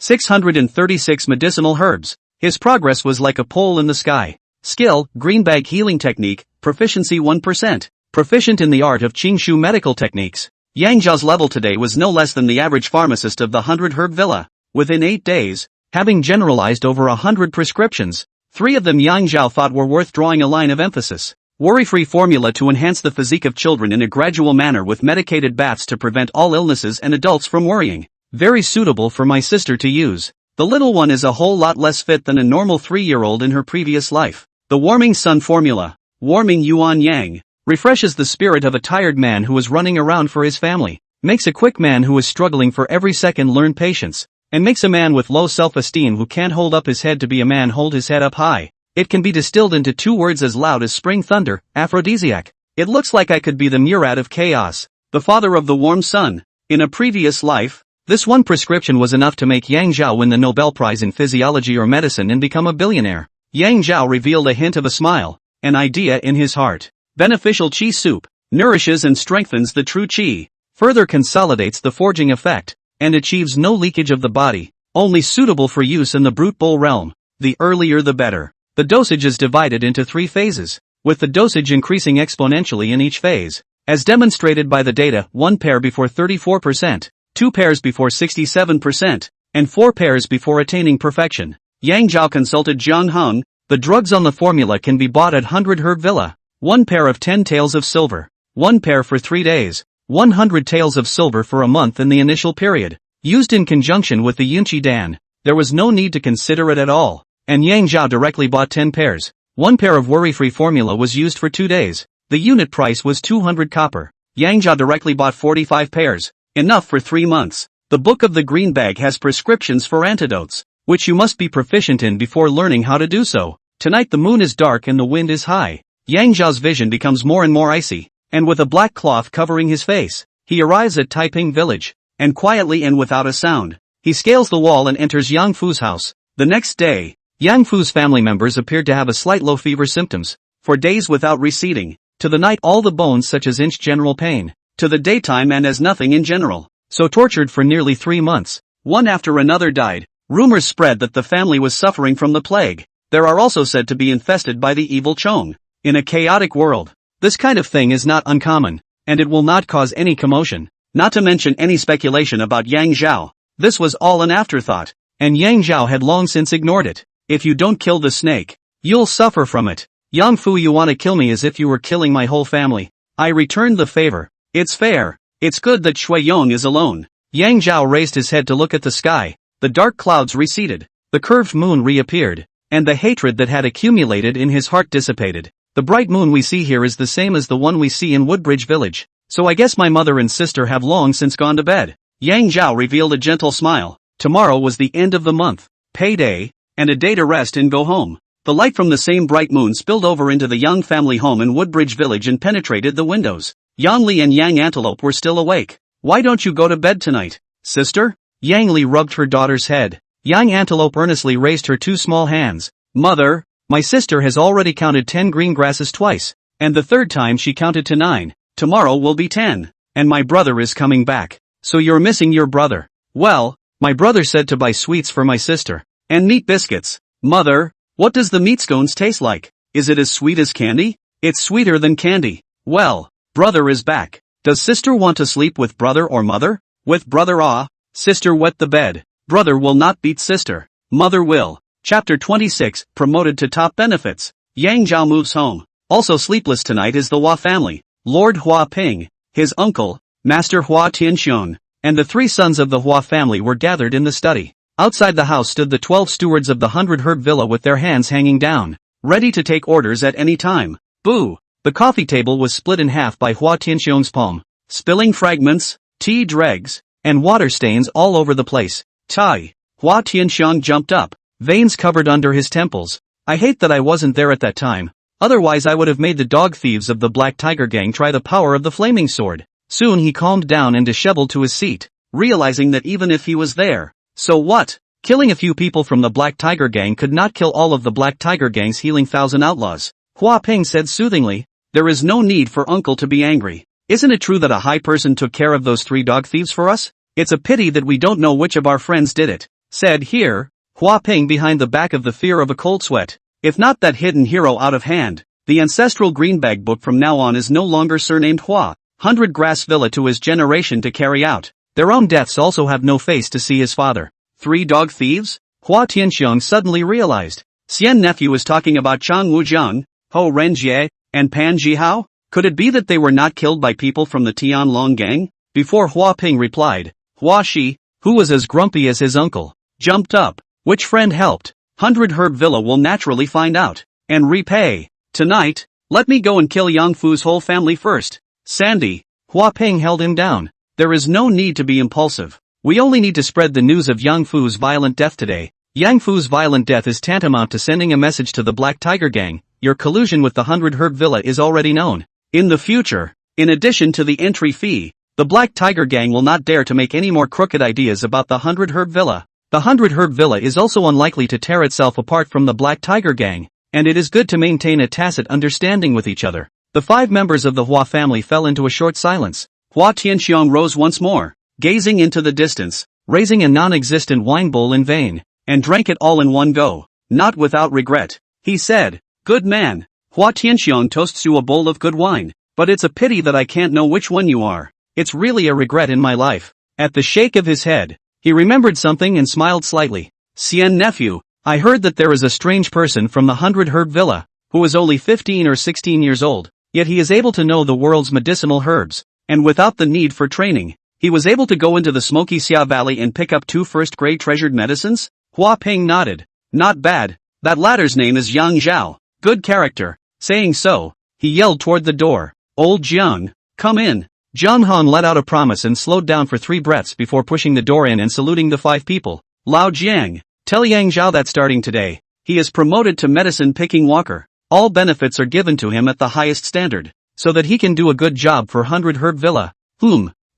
636 medicinal herbs, his progress was like a pole in the sky. Skill, Greenbag Healing Technique, Proficiency 1%. Proficient in the art of Qingshu medical techniques. Yang Zhao's level today was no less than the average pharmacist of the 100 Herb Villa. Within 8 days, having generalized over 100 prescriptions, 3 of them Yang Zhao thought were worth drawing a line of emphasis. Worry-free formula to enhance the physique of children in a gradual manner with medicated baths to prevent all illnesses and adults from worrying. Very suitable for my sister to use. The little one is a whole lot less fit than a normal 3-year-old in her previous life. The Warming Sun Formula, Warming Yuan Yang, refreshes the spirit of a tired man who is running around for his family, makes a quick man who is struggling for every second learn patience, and makes a man with low self-esteem who can't hold up his head to be a man hold his head up high. It can be distilled into 2 words as loud as spring thunder, aphrodisiac. It looks like I could be the Murad of chaos, the father of the warm sun. In a previous life, this one prescription was enough to make Yang Zhao win the Nobel Prize in Physiology or Medicine and become a billionaire. Yang Zhao revealed a hint of a smile, an idea in his heart. Beneficial qi soup, nourishes and strengthens the true qi, further consolidates the forging effect, and achieves no leakage of the body, only suitable for use in the brute bull realm. The earlier the better. The dosage is divided into 3 phases, with the dosage increasing exponentially in each phase, as demonstrated by the data: 1 pair before 34%, 2 pairs before 67%, and 4 pairs before attaining perfection. Yang Zhao consulted Jiang Heng. The drugs on the formula can be bought at 100 Herb Villa. 1 pair of 10 taels of silver. 1 pair for 3 days. 100 taels of silver for a month in the initial period. Used in conjunction with the Yunqi Dan, there was no need to consider it at all, and Yang Zhao directly bought 10 pairs. 1 pair of worry-free formula was used for 2 days. The unit price was 200 copper. Yang Zhao directly bought 45 pairs, enough for 3 months. The Book of the Green Bag has prescriptions for antidotes, which you must be proficient in before learning how to do so. Tonight the moon is dark and the wind is high. Yang Zhao's vision becomes more and more icy, and with a black cloth covering his face, he arrives at Taiping village, and quietly and without a sound, he scales the wall and enters Yang Fu's house. The next day, Yang Fu's family members appeared to have a slight low fever symptoms, for days without receding, to the night all the bones such as inch general pain, to the daytime and as nothing in general, so tortured for nearly 3 months. One after another died. Rumors spread that the family was suffering from the plague. There are also said to be infested by the evil Chong. In a chaotic world, this kind of thing is not uncommon, and it will not cause any commotion, not to mention any speculation about Yang Zhao. This was all an afterthought, and Yang Zhao had long since ignored it. If you don't kill the snake, you'll suffer from it. Yang Fu, you wanna kill me as if you were killing my whole family. I returned the favor. It's fair. It's good that Shui Yong is alone. Yang Zhao raised his head to look at the sky. The dark clouds receded. The curved moon reappeared. And the hatred that had accumulated in his heart dissipated. The bright moon we see here is the same as the one we see in Woodbridge Village. So I guess my mother and sister have long since gone to bed. Yang Zhao revealed a gentle smile. Tomorrow was the end of the month. Payday. And a day to rest and go home. The light from the same bright moon spilled over into the Young family home in Woodbridge Village and penetrated the windows. Yang Li and Yang Antelope were still awake. Why don't you go to bed tonight, sister? Yang Li rubbed her daughter's head. Yang Antelope earnestly raised her two small hands. Mother, my sister has already counted 10 green grasses twice. And the third time she counted to 9. Tomorrow will be 10. And my brother is coming back. So you're missing your brother. Well, my brother said to buy sweets for my sister. And meat biscuits. Mother, what does the meat scones taste like? Is it as sweet as candy? It's sweeter than candy. Well, brother is back. Does sister want to sleep with brother or mother? With brother. Sister wet the bed. Brother will not beat sister. Mother will. Chapter 26, promoted to top benefits. Yang Zhao moves home. Also sleepless tonight is the Hua family. Lord Hua Ping, his uncle, Master Hua Tianxiong, and the 3 sons of the Hua family were gathered in the study. Outside the house stood the 12 stewards of the 100-herb villa with their hands hanging down, ready to take orders at any time. Boo! The coffee table was split in half by Hua Tianxiong's palm, spilling fragments, tea dregs, and water stains all over the place. Tai! Hua Tianxiong jumped up, veins covered under his temples. I hate that I wasn't there at that time. Otherwise I would have made the dog thieves of the Black Tiger Gang try the power of the flaming sword. Soon he calmed down and disheveled to his seat, realizing that even if he was there, so what? Killing a few people from the Black Tiger Gang could not kill all of the Black Tiger Gang's healing 1,000 outlaws. Hua Ping said soothingly, there is no need for uncle to be angry. Isn't it true that a high person took care of those 3 dog thieves for us? It's a pity that we don't know which of our friends did it. Said here, Hua Ping behind the back of the fear of a cold sweat. If not that hidden hero out of hand, the ancestral greenbag book from now on is no longer surnamed Hua. 100 grass villa to his generation to carry out. Their own deaths also have no face to see his father. 3 dog thieves? Hua Tianxiong suddenly realized. Xian nephew was talking about Chang Wujiang, Ho Renjie, and Pan Jihao? Could it be that they were not killed by people from the Tianlong gang? Before Hua Ping replied, Hua Shi, who was as grumpy as his uncle, jumped up. Which friend helped? 100 herb villa will naturally find out. And repay. Tonight, let me go and kill Yang Fu's whole family first. Sandy. Hua Ping held him down. There is no need to be impulsive. We only need to spread the news of Yang Fu's violent death today. Yang Fu's violent death is tantamount to sending a message to the Black Tiger Gang. Your collusion with the 100 herb villa is already known. In the future, in addition to the entry fee, the Black Tiger Gang will not dare to make any more crooked ideas about the 100 herb villa. The 100 herb villa is also unlikely to tear itself apart from the Black Tiger Gang, and it is good to maintain a tacit understanding with each other. The 5 members of the Hua family fell into a short silence. Hua Tianxiong rose once more, gazing into the distance, raising a non-existent wine bowl in vain, and drank it all in one go, not without regret. He said, Good man, Hua Tianxiong toasts you a bowl of good wine, but it's a pity that I can't know which one you are. It's really a regret in my life. At the shake of his head, he remembered something and smiled slightly. Xian nephew, I heard that there is a strange person from the 100 herb villa, who is only 15 or 16 years old, yet he is able to know the world's medicinal herbs, and without the need for training, he was able to go into the smoky Xia Valley and pick up 2 first-grade treasured medicines? Hua Ping nodded. Not bad. That latter's name is Yang Zhao. Good character. Saying so, he yelled toward the door. Old Jiang, come in. Jiang Han let out a promise and slowed down for 3 breaths before pushing the door in and saluting the 5 people. Lao Jiang, tell Yang Zhao that starting today, he is promoted to medicine-picking walker. All benefits are given to him at the highest standard, so that he can do a good job for 100 herb villa.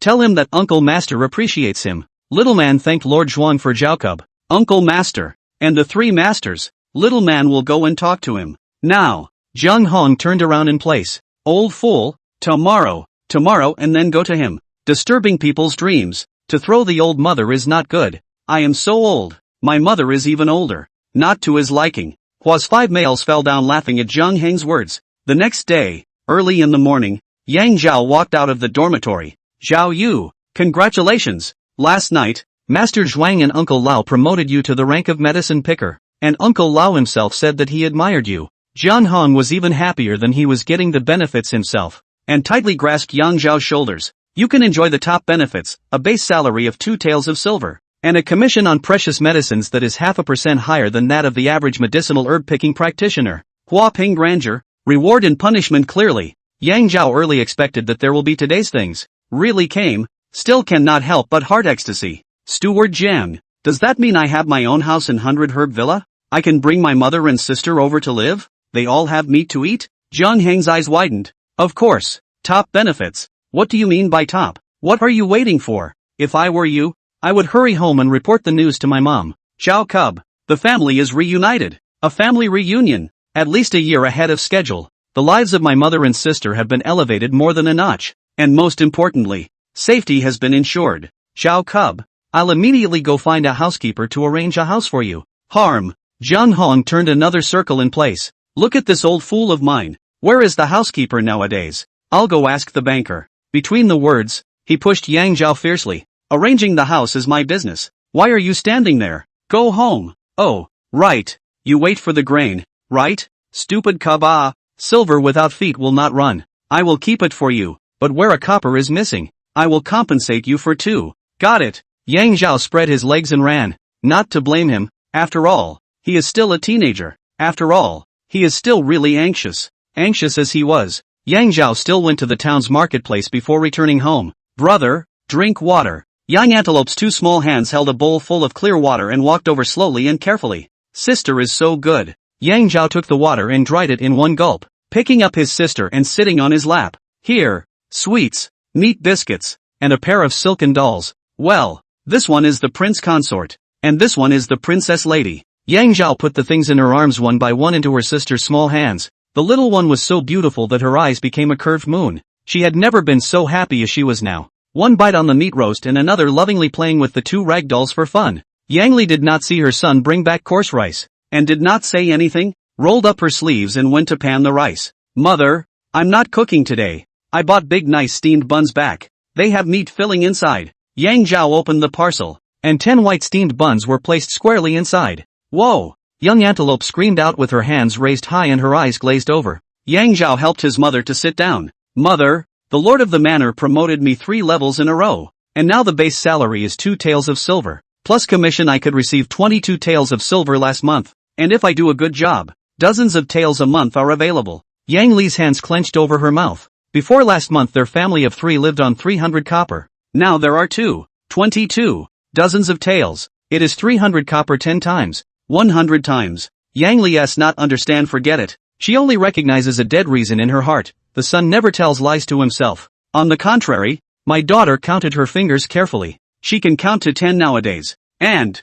Tell him that Uncle Master appreciates him. Little man thanked Lord Zhuang for Zhaokub. Uncle Master, and the 3 masters. Little man will go and talk to him. Now. Jiang Hong turned around in place. Old fool, tomorrow, and then go to him. Disturbing people's dreams. To throw the old mother is not good. I am so old. My mother is even older. Not to his liking. Hua's 5 males fell down laughing at Zhang Heng's words. The next day, early in the morning, Yang Zhao walked out of the dormitory. Zhao Yu, congratulations. Last night, Master Zhuang and Uncle Lao promoted you to the rank of medicine picker. And Uncle Lao himself said that he admired you. Jian Hong was even happier than he was getting the benefits himself, and tightly grasped Yang Zhao's shoulders. You can enjoy the top benefits, a base salary of 2 taels of silver, and a commission on precious medicines that is 0.5% higher than that of the average medicinal herb-picking practitioner. Hua Ping grandeur, reward and punishment clearly. Yang Zhao early expected that there will be today's things. Really came, still cannot help but heart ecstasy. Steward Jiang, does that mean I have my own house in 100 Herb Villa? I can bring my mother and sister over to live? They all have meat to eat? Zhang Heng's eyes widened. Of course, top benefits. What do you mean by top? What are you waiting for? If I were you, I would hurry home and report the news to my mom. Xiao Cub, the family is reunited. A family reunion, at least a year ahead of schedule. The lives of my mother and sister have been elevated more than a notch. And most importantly, safety has been ensured. Xiao Cub, I'll immediately go find a housekeeper to arrange a house for you. Harm. Jian Hong turned another circle in place. Look at this old fool of mine. Where is the housekeeper nowadays? I'll go ask the banker. Between the words, he pushed Yang Zhao fiercely. Arranging the house is my business. Why are you standing there? Go home. Oh, right. You wait for the grain, right? Stupid cub. Silver without feet will not run. I will keep it for you. But where a copper is missing, I will compensate you for 2. Got it. Yang Zhao spread his legs and ran. Not to blame him. After all, he is still a teenager. After all, he is still really anxious. Anxious as he was, Yang Zhao still went to the town's marketplace before returning home. Brother, drink water. Young Antelope's 2 small hands held a bowl full of clear water and walked over slowly and carefully. Sister is so good. Yang Zhao took the water and dried it in one gulp, picking up his sister and sitting on his lap. Here, sweets, meat biscuits, and a pair of silken dolls. Well, this one is the prince consort, and this one is the princess lady. Yang Zhao put the things in her arms one by one into her sister's small hands. The little one was so beautiful that her eyes became a curved moon. She had never been so happy as she was now. One bite on the meat roast and another lovingly playing with the 2 rag dolls for fun. Yang Li did not see her son bring back coarse rice, and did not say anything, rolled up her sleeves and went to pan the rice. Mother, I'm not cooking today. I bought big nice steamed buns back. They have meat filling inside. Yang Zhao opened the parcel, and 10 white steamed buns were placed squarely inside. Whoa! Young Antelope screamed out with her hands raised high and her eyes glazed over. Yang Zhao helped his mother to sit down. Mother, the lord of the manor promoted me 3 levels in a row, and now the base salary is 2 taels of silver. Plus commission I could receive 22 taels of silver last month, and if I do a good job, dozens of taels a month are available. Yang Li's hands clenched over her mouth. Before last month their family of 3 lived on 300 copper. Now there are 22 dozens of taels. It is 300 copper 10 times. 100 times. Yang Li does not understand, forget it. She only recognizes a dead reason in her heart. The son never tells lies to himself. On the contrary, my daughter counted her fingers carefully. She can count to 10 nowadays. And,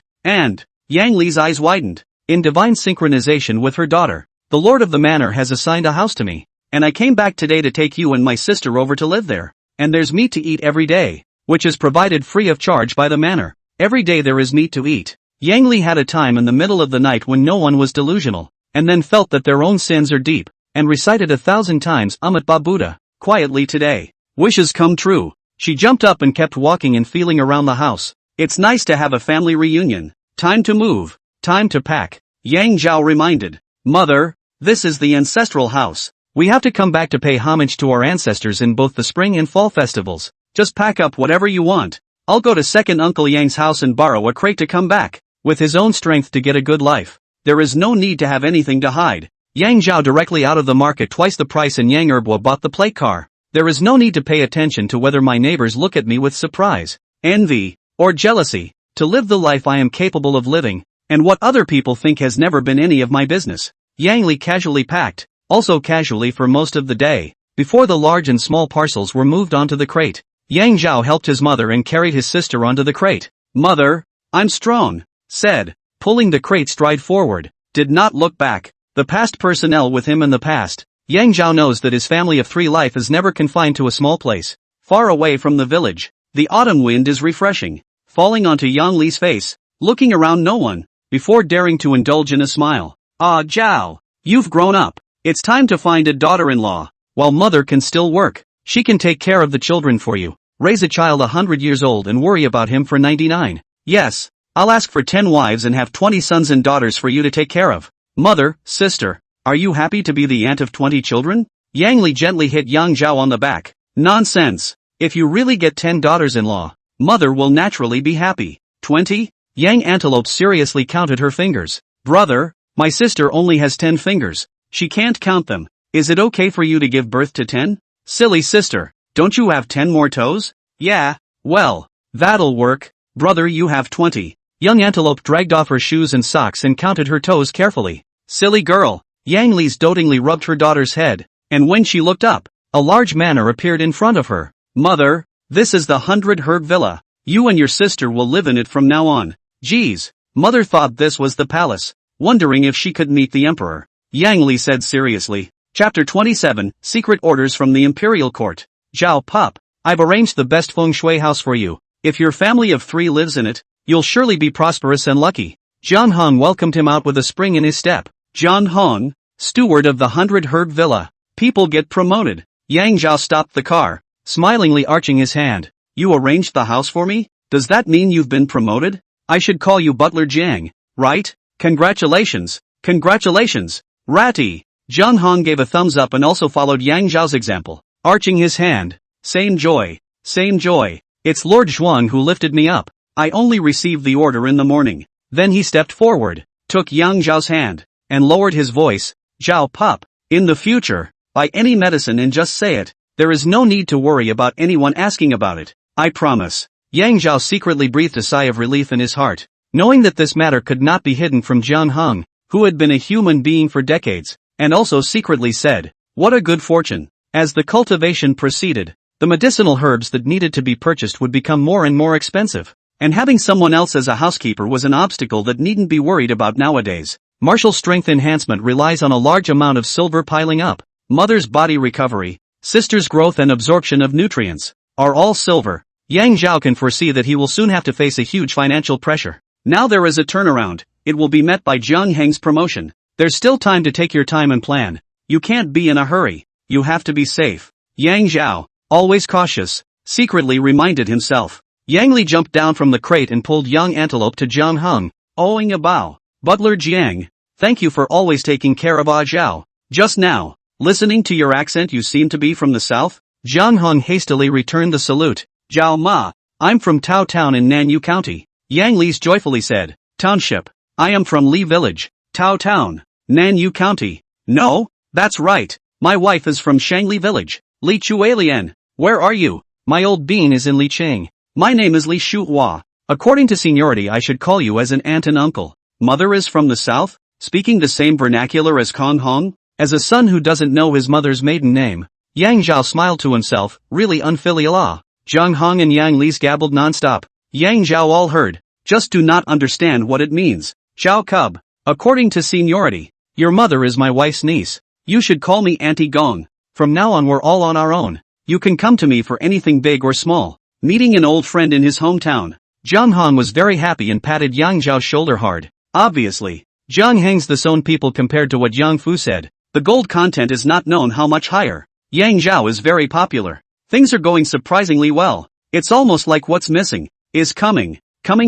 Yang Li's eyes widened. In divine synchronization with her daughter, the lord of the manor has assigned a house to me. And I came back today to take you and my sister over to live there. And there's meat to eat every day, which is provided free of charge by the manor. Every day there is meat to eat. Yang Li had a time in the middle of the night when no one was delusional, and then felt that their own sins are deep, and recited 1,000 times Amat Ba Buddha. Quietly today. Wishes come true. She jumped up and kept walking and feeling around the house. It's nice to have a family reunion. Time to move. Time to pack. Yang Zhao reminded. Mother, this is the ancestral house. We have to come back to pay homage to our ancestors in both the spring and fall festivals. Just pack up whatever you want. I'll go to second Uncle Yang's house and borrow a crate to come back. With his own strength to get a good life. There is no need to have anything to hide. Yang Zhao directly out of the market twice the price and Yang Erbwa bought the plate car. There is no need to pay attention to whether my neighbors look at me with surprise, envy, or jealousy. To live the life I am capable of living, and what other people think has never been any of my business. Yang Li casually packed, also casually for most of the day, before the large and small parcels were moved onto the crate. Yang Zhao helped his mother and carried his sister onto the crate. Mother, I'm strong, said, pulling the crate stride forward, did not look back. The past personnel with him in the past. Yang Zhao knows that his family of 3 life is never confined to a small place. Far away from the village, the autumn wind is refreshing, falling onto Yang Li's face, looking around no one, before daring to indulge in a smile. Ah, Zhao, you've grown up. It's time to find a daughter-in-law. While mother can still work, she can take care of the children for you. Raise a child 100 years old and worry about him for 99. Yes, I'll ask for 10 wives and have 20 sons and daughters for you to take care of. Mother, sister, are you happy to be the aunt of 20 children? Yang Li gently hit Yang Zhao on the back. Nonsense. If you really get 10 daughters-in-law, mother will naturally be happy. 20? Yang Antelope seriously counted her fingers. Brother, my sister only has 10 fingers. She can't count them. Is it okay for you to give birth to 10? Silly sister, don't you have 10 more toes? Yeah, well, that'll work. Brother, you have 20. Young Antelope dragged off her shoes and socks and counted her toes carefully. Silly girl. Yang Li's dotingly rubbed her daughter's head, and when she looked up, a large manor appeared in front of her. Mother, this is the 100-herb villa. You and your sister will live in it from now on. Geez, mother thought this was the palace, wondering if she could meet the emperor. Yang Li said seriously. Chapter 27, Secret Orders from the Imperial Court. Zhao Pup, I've arranged the best feng shui house for you. If your family of 3 lives in it, you'll surely be prosperous and lucky. Zhang Hong welcomed him out with a spring in his step. Zhang Hong, steward of the 100-herb villa. People get promoted. Yang Zhao stopped the car, smilingly arching his hand. You arranged the house for me? Does that mean you've been promoted? I should call you Butler Jiang, right? Congratulations. Congratulations. Ratty. Zhang Hong gave a thumbs up and also followed Yang Zhao's example, arching his hand. Same joy. Same joy. It's Lord Zhuang who lifted me up. I only received the order in the morning. Then he stepped forward, took Yang Zhao's hand, and lowered his voice. Zhao Pup, in the future, buy any medicine and just say it. There is no need to worry about anyone asking about it. I promise. Yang Zhao secretly breathed a sigh of relief in his heart, knowing that this matter could not be hidden from Zhang Hong, who had been a human being for decades, and also secretly said, what a good fortune. As the cultivation proceeded, the medicinal herbs that needed to be purchased would become more and more expensive, and having someone else as a housekeeper was an obstacle that needn't be worried about nowadays. Martial strength enhancement relies on a large amount of silver piling up. Mother's body recovery, sister's growth and absorption of nutrients, are all silver. Yang Zhao can foresee that he will soon have to face a huge financial pressure. Now there is a turnaround. It will be met by Jiang Heng's promotion. There's still time to take your time and plan. You can't be in a hurry. You have to be safe. Yang Zhao, always cautious, secretly reminded himself. Yang Li jumped down from the crate and pulled Young Antelope to Zhang Hong, owing a bow. Butler Jiang, thank you for always taking care of Ah Zhao. Just now, listening to your accent you seem to be from the south? Zhang Hong hastily returned the salute. Zhao Ma, I'm from Tao Town in Nanyu County. Yang Li joyfully said. Township. I am from Li Village. Tao Town. Nanyu County. No, that's right. My wife is from Shangli Village. Li Chualian. Where are you? My old bean is in Li Cheng. My name is Li Shuhua. According to seniority I should call you as an aunt and uncle. Mother is from the south, speaking the same vernacular as Kong Hong? As a son who doesn't know his mother's maiden name, Yang Zhao smiled to himself, really unfilial awe. Zhang Hong and Yang Li's gabbled non-stop. Yang Zhao all heard, just do not understand what it means. Zhao Cub, according to seniority, your mother is my wife's niece. You should call me Auntie Gong. From now on we're all on our own. You can come to me for anything big or small. Meeting an old friend in his hometown. Zhang Hong was very happy and patted Yang Zhao's shoulder hard. Obviously, Zhang Heng's the Zone people compared to what Yang Fu said. The gold content is not known how much higher. Yang Zhao is very popular. Things are going surprisingly well. It's almost like what's missing is coming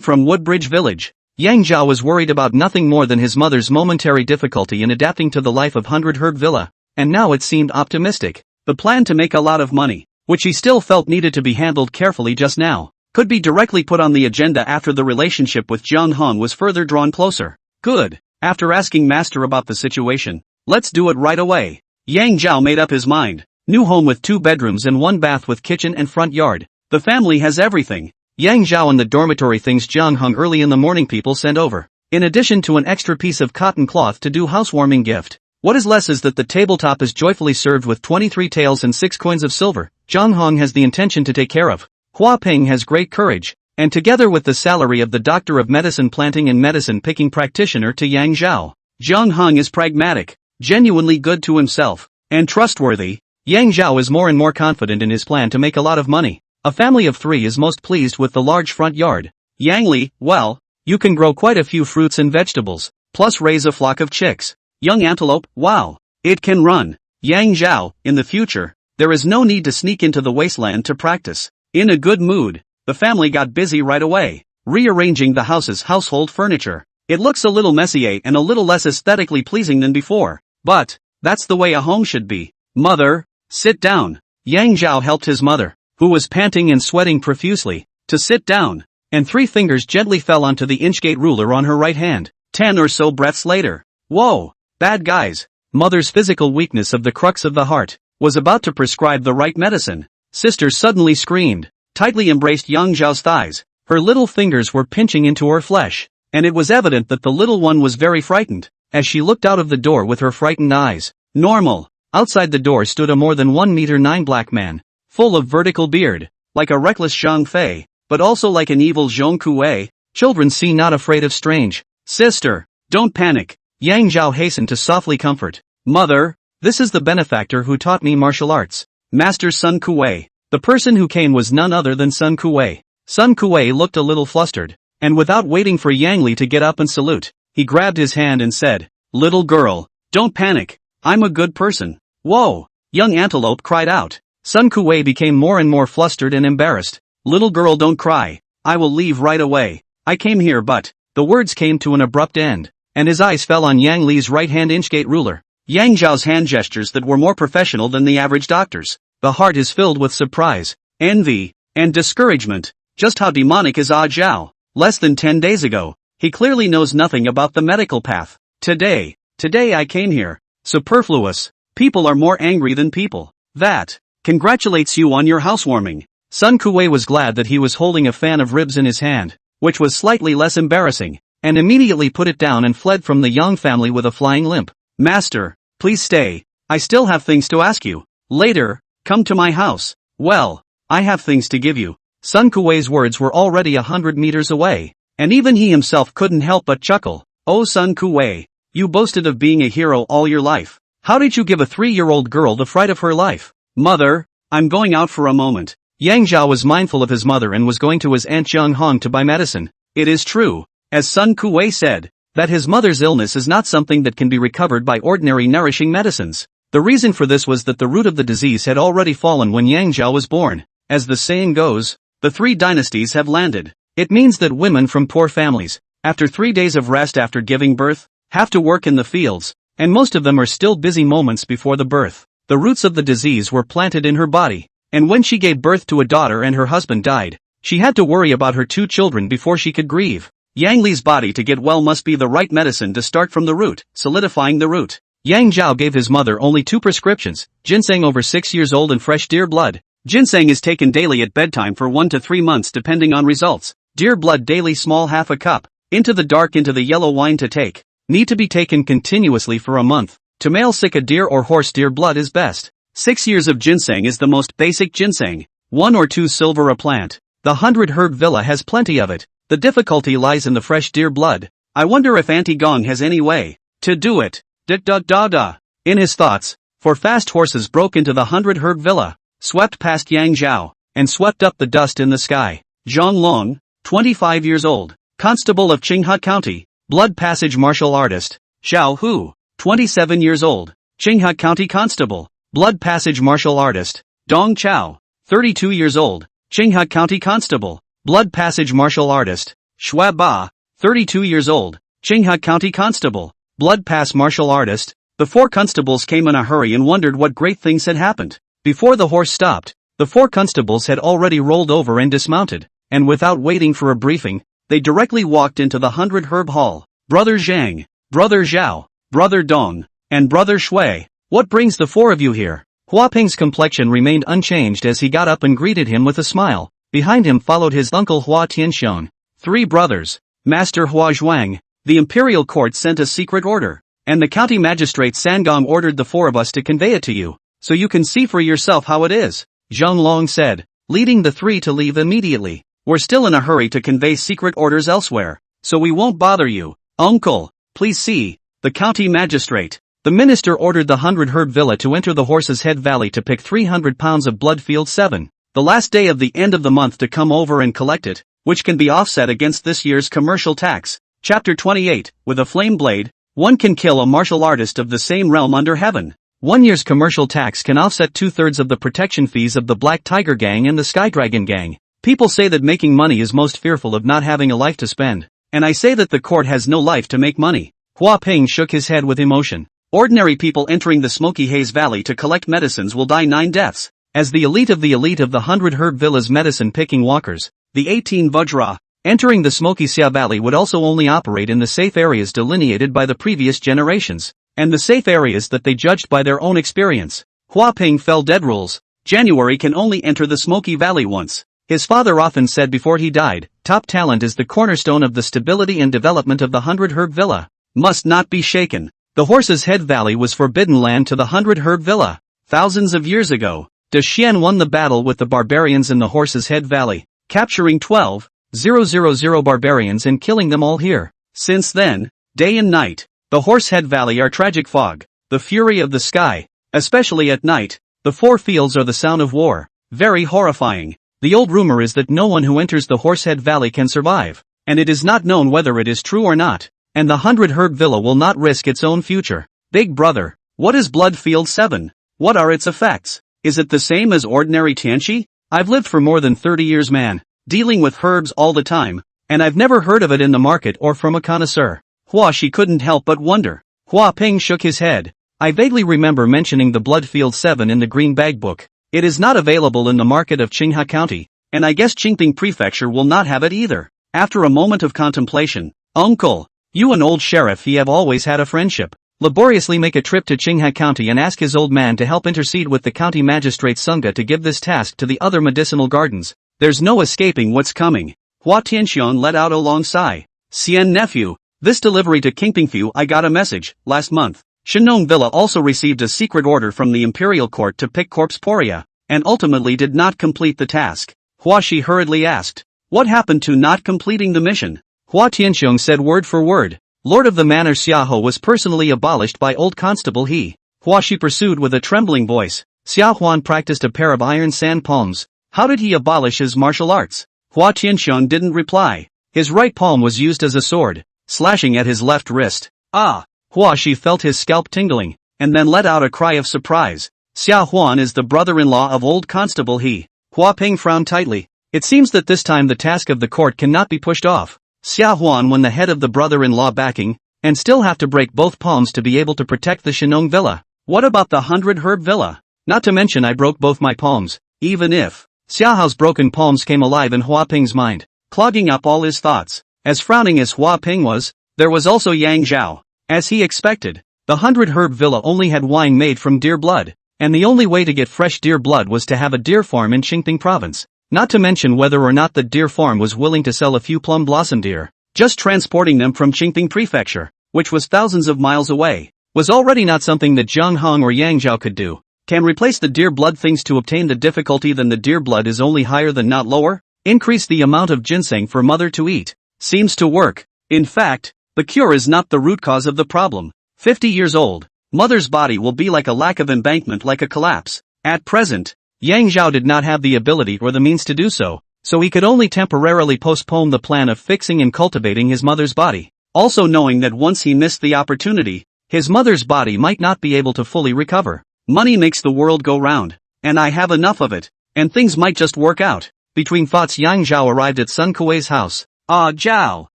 from Woodbridge Village. Yang Zhao was worried about nothing more than his mother's momentary difficulty in adapting to the life of 100-herb villa, and now it seemed optimistic. The plan to make a lot of money, which he still felt needed to be handled carefully just now, could be directly put on the agenda after the relationship with Zhang Hong was further drawn closer. Good. After asking Master about the situation, let's do it right away. Yang Zhao made up his mind. New home with 2 bedrooms and 1 bath with kitchen and front yard. The family has everything. Yang Zhao and the dormitory things Zhang Hong early in the morning people sent over, in addition to an extra piece of cotton cloth to do housewarming gift. What is less is that the tabletop is joyfully served with 23 taels and 6 coins of silver. Zhang Hong has the intention to take care of. Hua Ping has great courage, and together with the salary of the doctor of medicine planting and medicine picking practitioner to Yang Zhao, Zhang Hong is pragmatic, genuinely good to himself, and trustworthy. Yang Zhao is more and more confident in his plan to make a lot of money. A family of 3 is most pleased with the large front yard. Yang Li, well, you can grow quite a few fruits and vegetables, plus raise a flock of chicks. Young Antelope, wow, it can run. Yang Zhao, in the future, there is no need to sneak into the wasteland to practice. In a good mood, the family got busy right away. rearranging the house's household furniture. It looks a little messy and a little less aesthetically pleasing than before, but that's the way a home should be. Mother, sit down. Yang Zhao helped his mother, who was panting and sweating profusely, to sit down, and 3 fingers gently fell onto the inch-gate ruler on her right hand. 10 or so breaths later. Whoa, bad guys. Mother's physical weakness of the crux of the heart was about to prescribe the right medicine. Sister suddenly screamed, tightly embraced Yang Zhao's thighs. Her little fingers were pinching into her flesh, and it was evident that the little one was very frightened, as she looked out of the door with her frightened eyes. Normal. Outside the door stood a more than 1 meter 9 black man, full of vertical beard, like a reckless Zhang Fei, but also like an evil Zhong Kuei. Children see not afraid of strange. Sister, don't panic. Yang Zhao hastened to softly comfort. Mother, this is the benefactor who taught me martial arts. Master Sun Kuei. The person who came was none other than Sun Kuei. Sun Kuei looked a little flustered, and without waiting for Yang Li to get up and salute, he grabbed his hand and said, Little girl, don't panic. I'm a good person. Whoa! Young Antelope cried out. Sun Kuei became more and more flustered and embarrassed. Little girl, don't cry. I will leave right away. I came here but... The words came to an abrupt end, and his eyes fell on Yang Li's right-hand inch-gate ruler. Yang Zhao's hand gestures that were more professional than the average doctor's. The heart is filled with surprise, envy, and discouragement. Just how demonic is Ah Zhao? Less than 10 days ago, he clearly knows nothing about the medical path. Today I came here. Superfluous. People are more angry than people. That congratulates you on your housewarming. Sun Kuei was glad that he was holding a fan of ribs in his hand, which was slightly less embarrassing, and immediately put it down and fled from the Yang family with a flying limp. Master, please stay. I still have things to ask you. Later, come to my house. Well, I have things to give you. Sun Kuei's words were already 100 meters away, and even he himself couldn't help but chuckle. Oh Sun Kuei, you boasted of being a hero all your life. How did you give a 3-year-old girl the fright of her life? Mother, I'm going out for a moment. Yang Zhao was mindful of his mother and was going to his aunt Zheng Hong to buy medicine. It is true, as Sun Kuei said, that his mother's illness is not something that can be recovered by ordinary nourishing medicines. The reason for this was that the root of the disease had already fallen when Yang Zhao was born. As the saying goes, the 3 dynasties have landed. It means that women from poor families, after 3 days of rest after giving birth, have to work in the fields, and most of them are still busy moments before the birth. The roots of the disease were planted in her body, and when she gave birth to a daughter and her husband died, she had to worry about her 2 children before she could grieve. Yang Li's body to get well must be the right medicine to start from the root, solidifying the root. Yang Zhao gave his mother only 2 prescriptions, ginseng over 6 years old and fresh deer blood. Ginseng is taken daily at bedtime for 1 to 3 months depending on results. Deer blood daily small half a cup. Into the dark into the yellow wine to take. Need to be taken continuously for a month. To male sick a deer or horse deer blood is best. 6 years of ginseng is the most basic ginseng. 1 or 2 silver a plant. The 100 herb villa has plenty of it. The difficulty lies in the fresh deer blood. I wonder if Auntie Gong has any way to do it. Da. In his thoughts, 4 fast horses broke into the 100 herb villa, swept past Yang Zhao, and swept up the dust in the sky. Zhang Long, 25 years old, constable of Qinghua County, blood passage martial artist. Xiao Hu, 27 years old, Qinghua County constable, blood passage martial artist. Dong Chao, 32 years old, Qinghua County constable, blood passage martial artist. Xue Ba, 32 years old, Qinghua County constable, blood pass martial artist. The 4 constables came in a hurry and wondered what great things had happened. Before the horse stopped, the 4 constables had already rolled over and dismounted, and without waiting for a briefing, they directly walked into the 100 herb hall. Brother Zhang, Brother Zhao, Brother Dong, and Brother Shui, what brings the 4 of you here? Hua Ping's complexion remained unchanged as he got up and greeted him with a smile. Behind him followed his uncle Hua Tianxiong. 3 brothers. Master Hua Zhuang, the imperial court sent a secret order, and the county magistrate Sangong ordered the 4 of us to convey it to you, so you can see for yourself how it is. Zhang Long said, leading the 3 to leave immediately. We're still in a hurry to convey secret orders elsewhere, so we won't bother you. Uncle, please see. The county magistrate. The minister ordered the 100 herb villa to enter the Horse's Head Valley to pick 300 pounds of blood field 7. The last day of the end of the month to come over and collect it, which can be offset against this year's commercial tax. Chapter 28, with a flame blade, one can kill a martial artist of the same realm under heaven. 1 year's commercial tax can offset 2/3 of the protection fees of the Black Tiger Gang and the Sky Dragon Gang. People say that making money is most fearful of not having a life to spend. And I say that the court has no life to make money. Hua Ping shook his head with emotion. Ordinary people entering the Smoky Haze Valley to collect medicines will die 9 deaths. As the elite of the 100 Herb Villa's medicine-picking walkers, the 18 Vajra, entering the Smoky Xia Valley would also only operate in the safe areas delineated by the previous generations, and the safe areas that they judged by their own experience. Hua Ping fell dead rules. January can only enter the Smoky Valley once. His father often said before he died, top talent is the cornerstone of the stability and development of the 100 Herb Villa. Must not be shaken. The Horse's Head Valley was forbidden land to the 100 Herb Villa. Thousands of years ago, De Xian won the battle with the barbarians in the Horse's Head Valley, capturing 12,000 barbarians and killing them all here. Since then, day and night, the Horsehead Valley are tragic fog, the fury of the sky, especially at night. The 4 fields are the sound of war, very horrifying. The old rumor is that no one who enters the Horsehead Valley can survive, and it is not known whether it is true or not, and the 100 Herb Villa will not risk its own future. Big brother, what is Blood Field 7? What are its effects? Is it the same as ordinary Tianqi? I've lived for more than 30 years, man, dealing with herbs all the time, and I've never heard of it in the market or from a connoisseur. Hua Shi couldn't help but wonder. Hua Ping shook his head. I vaguely remember mentioning the Blood Field 7 in the Green Bag book. It is not available in the market of Qinghe County, and I guess Qingping Prefecture will not have it either. After a moment of contemplation, Uncle, you and old sheriff he have always had a friendship. Laboriously make a trip to Qinghe County and ask his old man to help intercede with the county magistrate Sunga to give this task to the other medicinal gardens. There's no escaping what's coming. Hua Tianxian let out a long sigh. Xian nephew, this delivery to Qingpingfu I got a message, last month. Shenong Villa also received a secret order from the imperial court to pick corpse poria, and ultimately did not complete the task. Hua Shi hurriedly asked, what happened to not completing the mission? Hua Tianxiong said word for word. Lord of the Manor Xiaoho was personally abolished by old constable He. Hua Shi pursued with a trembling voice. Xia Huan practiced a pair of iron sand palms. How did he abolish his martial arts? Hua Tianxiong didn't reply. His right palm was used as a sword, slashing at his left wrist. Ah! Hua Shi felt his scalp tingling, and then let out a cry of surprise. Xia Huan is the brother-in-law of old constable He. Hua Ping frowned tightly. It seems that this time the task of the court cannot be pushed off. Xia Huan won the head of the brother-in-law backing, and still have to break both palms to be able to protect the Shenong Villa. What about the 100 Herb Villa? Not to mention I broke both my palms, even if. Xiaohao's broken palms came alive in Hua Ping's mind, clogging up all his thoughts. As frowning as Hua Ping was, there was also Yang Zhao. As he expected, the 100 Herb Villa only had wine made from deer blood, and the only way to get fresh deer blood was to have a deer farm in Qingping province. Not to mention whether or not the deer farm was willing to sell a few plum blossom deer. Just transporting them from Qingping Prefecture, which was thousands of miles away, was already not something that Zhang Hong or Yang Zhao could do. Can replace the deer blood things to obtain the difficulty then the deer blood is only higher than not lower? Increase the amount of ginseng for mother to eat. Seems to work. In fact, the cure is not the root cause of the problem. 50 years old, mother's body will be like a lack of embankment, like a collapse. At present, Yang Zhao did not have the ability or the means to do so he could only temporarily postpone the plan of fixing and cultivating his mother's body. Also knowing that once he missed the opportunity, his mother's body might not be able to fully recover. Money makes the world go round, and I have enough of it, and things might just work out. Between thoughts Yang Zhao arrived at Sun Kuei's house. Ah Zhao,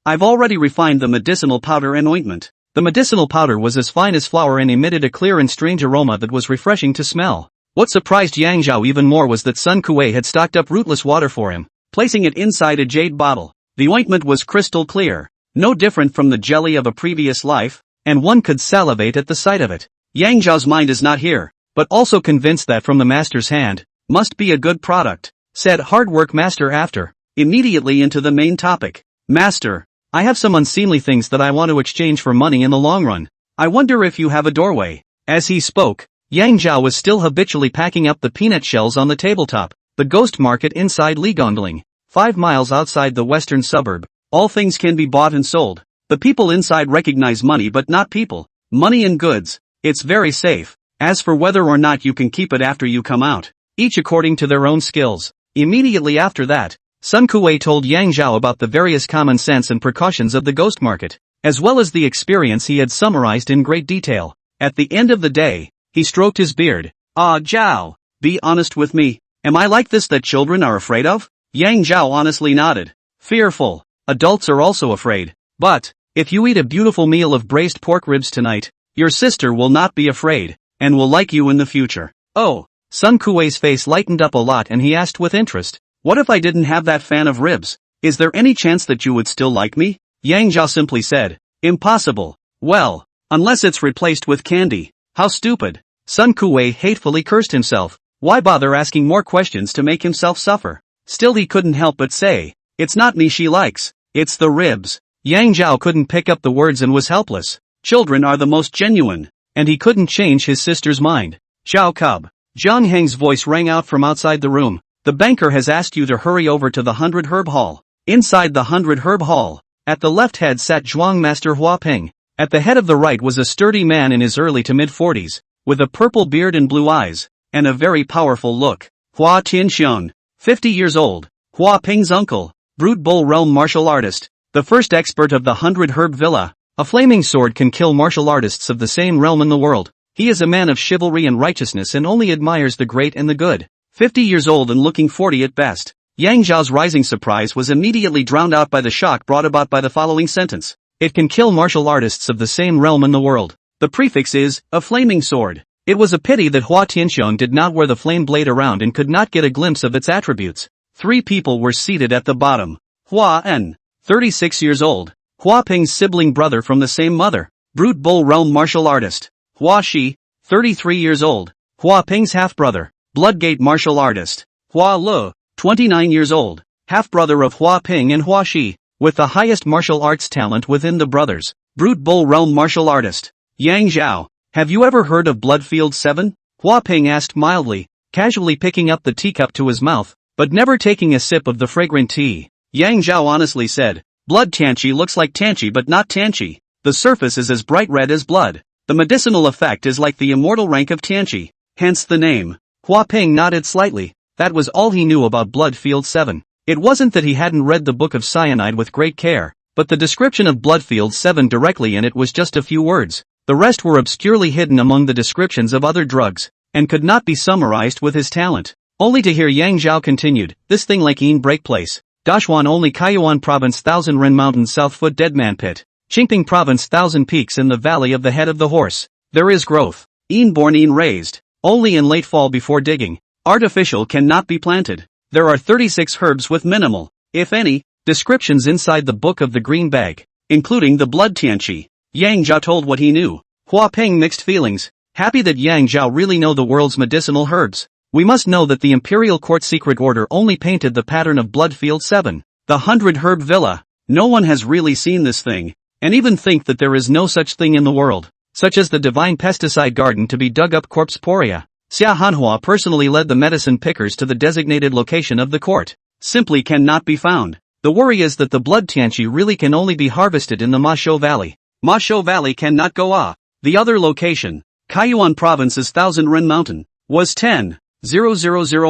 I've already refined the medicinal powder and ointment. The medicinal powder was as fine as flour and emitted a clear and strange aroma that was refreshing to smell. What surprised Yang Zhao even more was that Sun Kuei had stocked up rootless water for him, placing it inside a jade bottle. The ointment was crystal clear, no different from the jelly of a previous life, and one could salivate at the sight of it. Yang Zhao's mind is not here, but also convinced that from the master's hand, must be a good product, said hard work master after, immediately into the main topic. Master, I have some unseemly things that I want to exchange for money in the long run. I wonder if you have a doorway. As he spoke, Yang Zhao was still habitually packing up the peanut shells on the tabletop. The ghost market inside Ligondling, 5 miles outside the western suburb. All things can be bought and sold. The people inside recognize money but not people. Money and goods. It's very safe. As for whether or not you can keep it after you come out, each according to their own skills. Immediately after that, Sun Kuei told Yang Zhao about the various common sense and precautions of the ghost market, as well as the experience he had summarized in great detail. At the end of the day, he stroked his beard. Ah Zhao, be honest with me. Am I like this that children are afraid of? Yang Zhao honestly nodded. Fearful. Adults are also afraid. But, if you eat a beautiful meal of braised pork ribs tonight, your sister will not be afraid, and will like you in the future. Oh. Sun Kuei's face lightened up a lot and he asked with interest, what if I didn't have that fan of ribs? Is there any chance that you would still like me? Yang Zhao simply said, impossible. Well, unless it's replaced with candy. How stupid. Sun Kuei hatefully cursed himself. Why bother asking more questions to make himself suffer? Still he couldn't help but say, it's not me she likes, it's the ribs. Yang Zhao couldn't pick up the words and was helpless. Children are the most genuine. And he couldn't change his sister's mind. Zhao Cub. Zhang Heng's voice rang out from outside the room. The banker has asked you to hurry over to the 100 Herb Hall. Inside the 100 Herb Hall, at the left head sat Zhuang Master Hua Ping. At the head of the right was a sturdy man in his early to mid-40s, with a purple beard and blue eyes, and a very powerful look. Hua Tianxiong, 50 years old, Hua Ping's uncle, Brute Bull Realm martial artist, the first expert of the 100 Herb Villa. A flaming sword can kill martial artists of the same realm in the world. He is a man of chivalry and righteousness and only admires the great and the good. 50 years old and looking 40 at best. Yang Zhao's rising surprise was immediately drowned out by the shock brought about by the following sentence. It can kill martial artists of the same realm in the world. The prefix is, a flaming sword. It was a pity that Hua Tianxiong did not wear the flame blade around and could not get a glimpse of its attributes. 3 people were seated at the bottom. Hua En, 36 years old. Hua Ping's sibling brother from the same mother. Brute Bull Realm martial artist. Hua Shi, 33 years old. Hua Ping's half-brother. Bloodgate martial artist. Hua Le, 29 years old. Half-brother of Hua Ping and Hua Shi, with the highest martial arts talent within the brothers. Brute Bull Realm martial artist. Yang Zhao, have you ever heard of Bloodfield 7? Hua Ping asked mildly, casually picking up the teacup to his mouth, but never taking a sip of the fragrant tea. Yang Zhao honestly said, Blood Tanchi looks like Tanchi but not Tanchi. The surface is as bright red as blood. The medicinal effect is like the immortal rank of Tanchi, hence the name. Hua Ping nodded slightly. That was all he knew about Bloodfield 7. It wasn't that he hadn't read the Book of Cyanide with great care, but the description of Bloodfield 7 directly in it was just a few words. The rest were obscurely hidden among the descriptions of other drugs, and could not be summarized with his talent. Only to hear Yang Zhao continued, this thing like Yin Break Place. Dashuan only Kaiyuan Province 1000 Ren Mountain South Foot Deadman Pit. Qingping Province 1000 Peaks in the Valley of the Head of the Horse. There is growth. Yin born Yin raised. Only in late fall before digging. Artificial cannot be planted. There are 36 herbs with minimal, if any, descriptions inside the Book of the Green Bag, including the Blood Tianchi. Yang Zhao told what he knew. Hua Ping mixed feelings, happy that Yang Zhao really know the world's medicinal herbs. We must know that the Imperial Court Secret Order only painted the pattern of Bloodfield 7, the 100 Herb Villa. No one has really seen this thing, and even think that there is no such thing in the world, such as the divine pesticide garden to be dug up corpseporia. Xia Hanhua personally led the medicine pickers to the designated location of the court. Simply cannot be found. The worry is that the blood tianchi really can only be harvested in the Ma Shou Valley. Ma Shou Valley cannot go The other location, Kaiyuan Province's Thousand Ren Mountain, was 10,000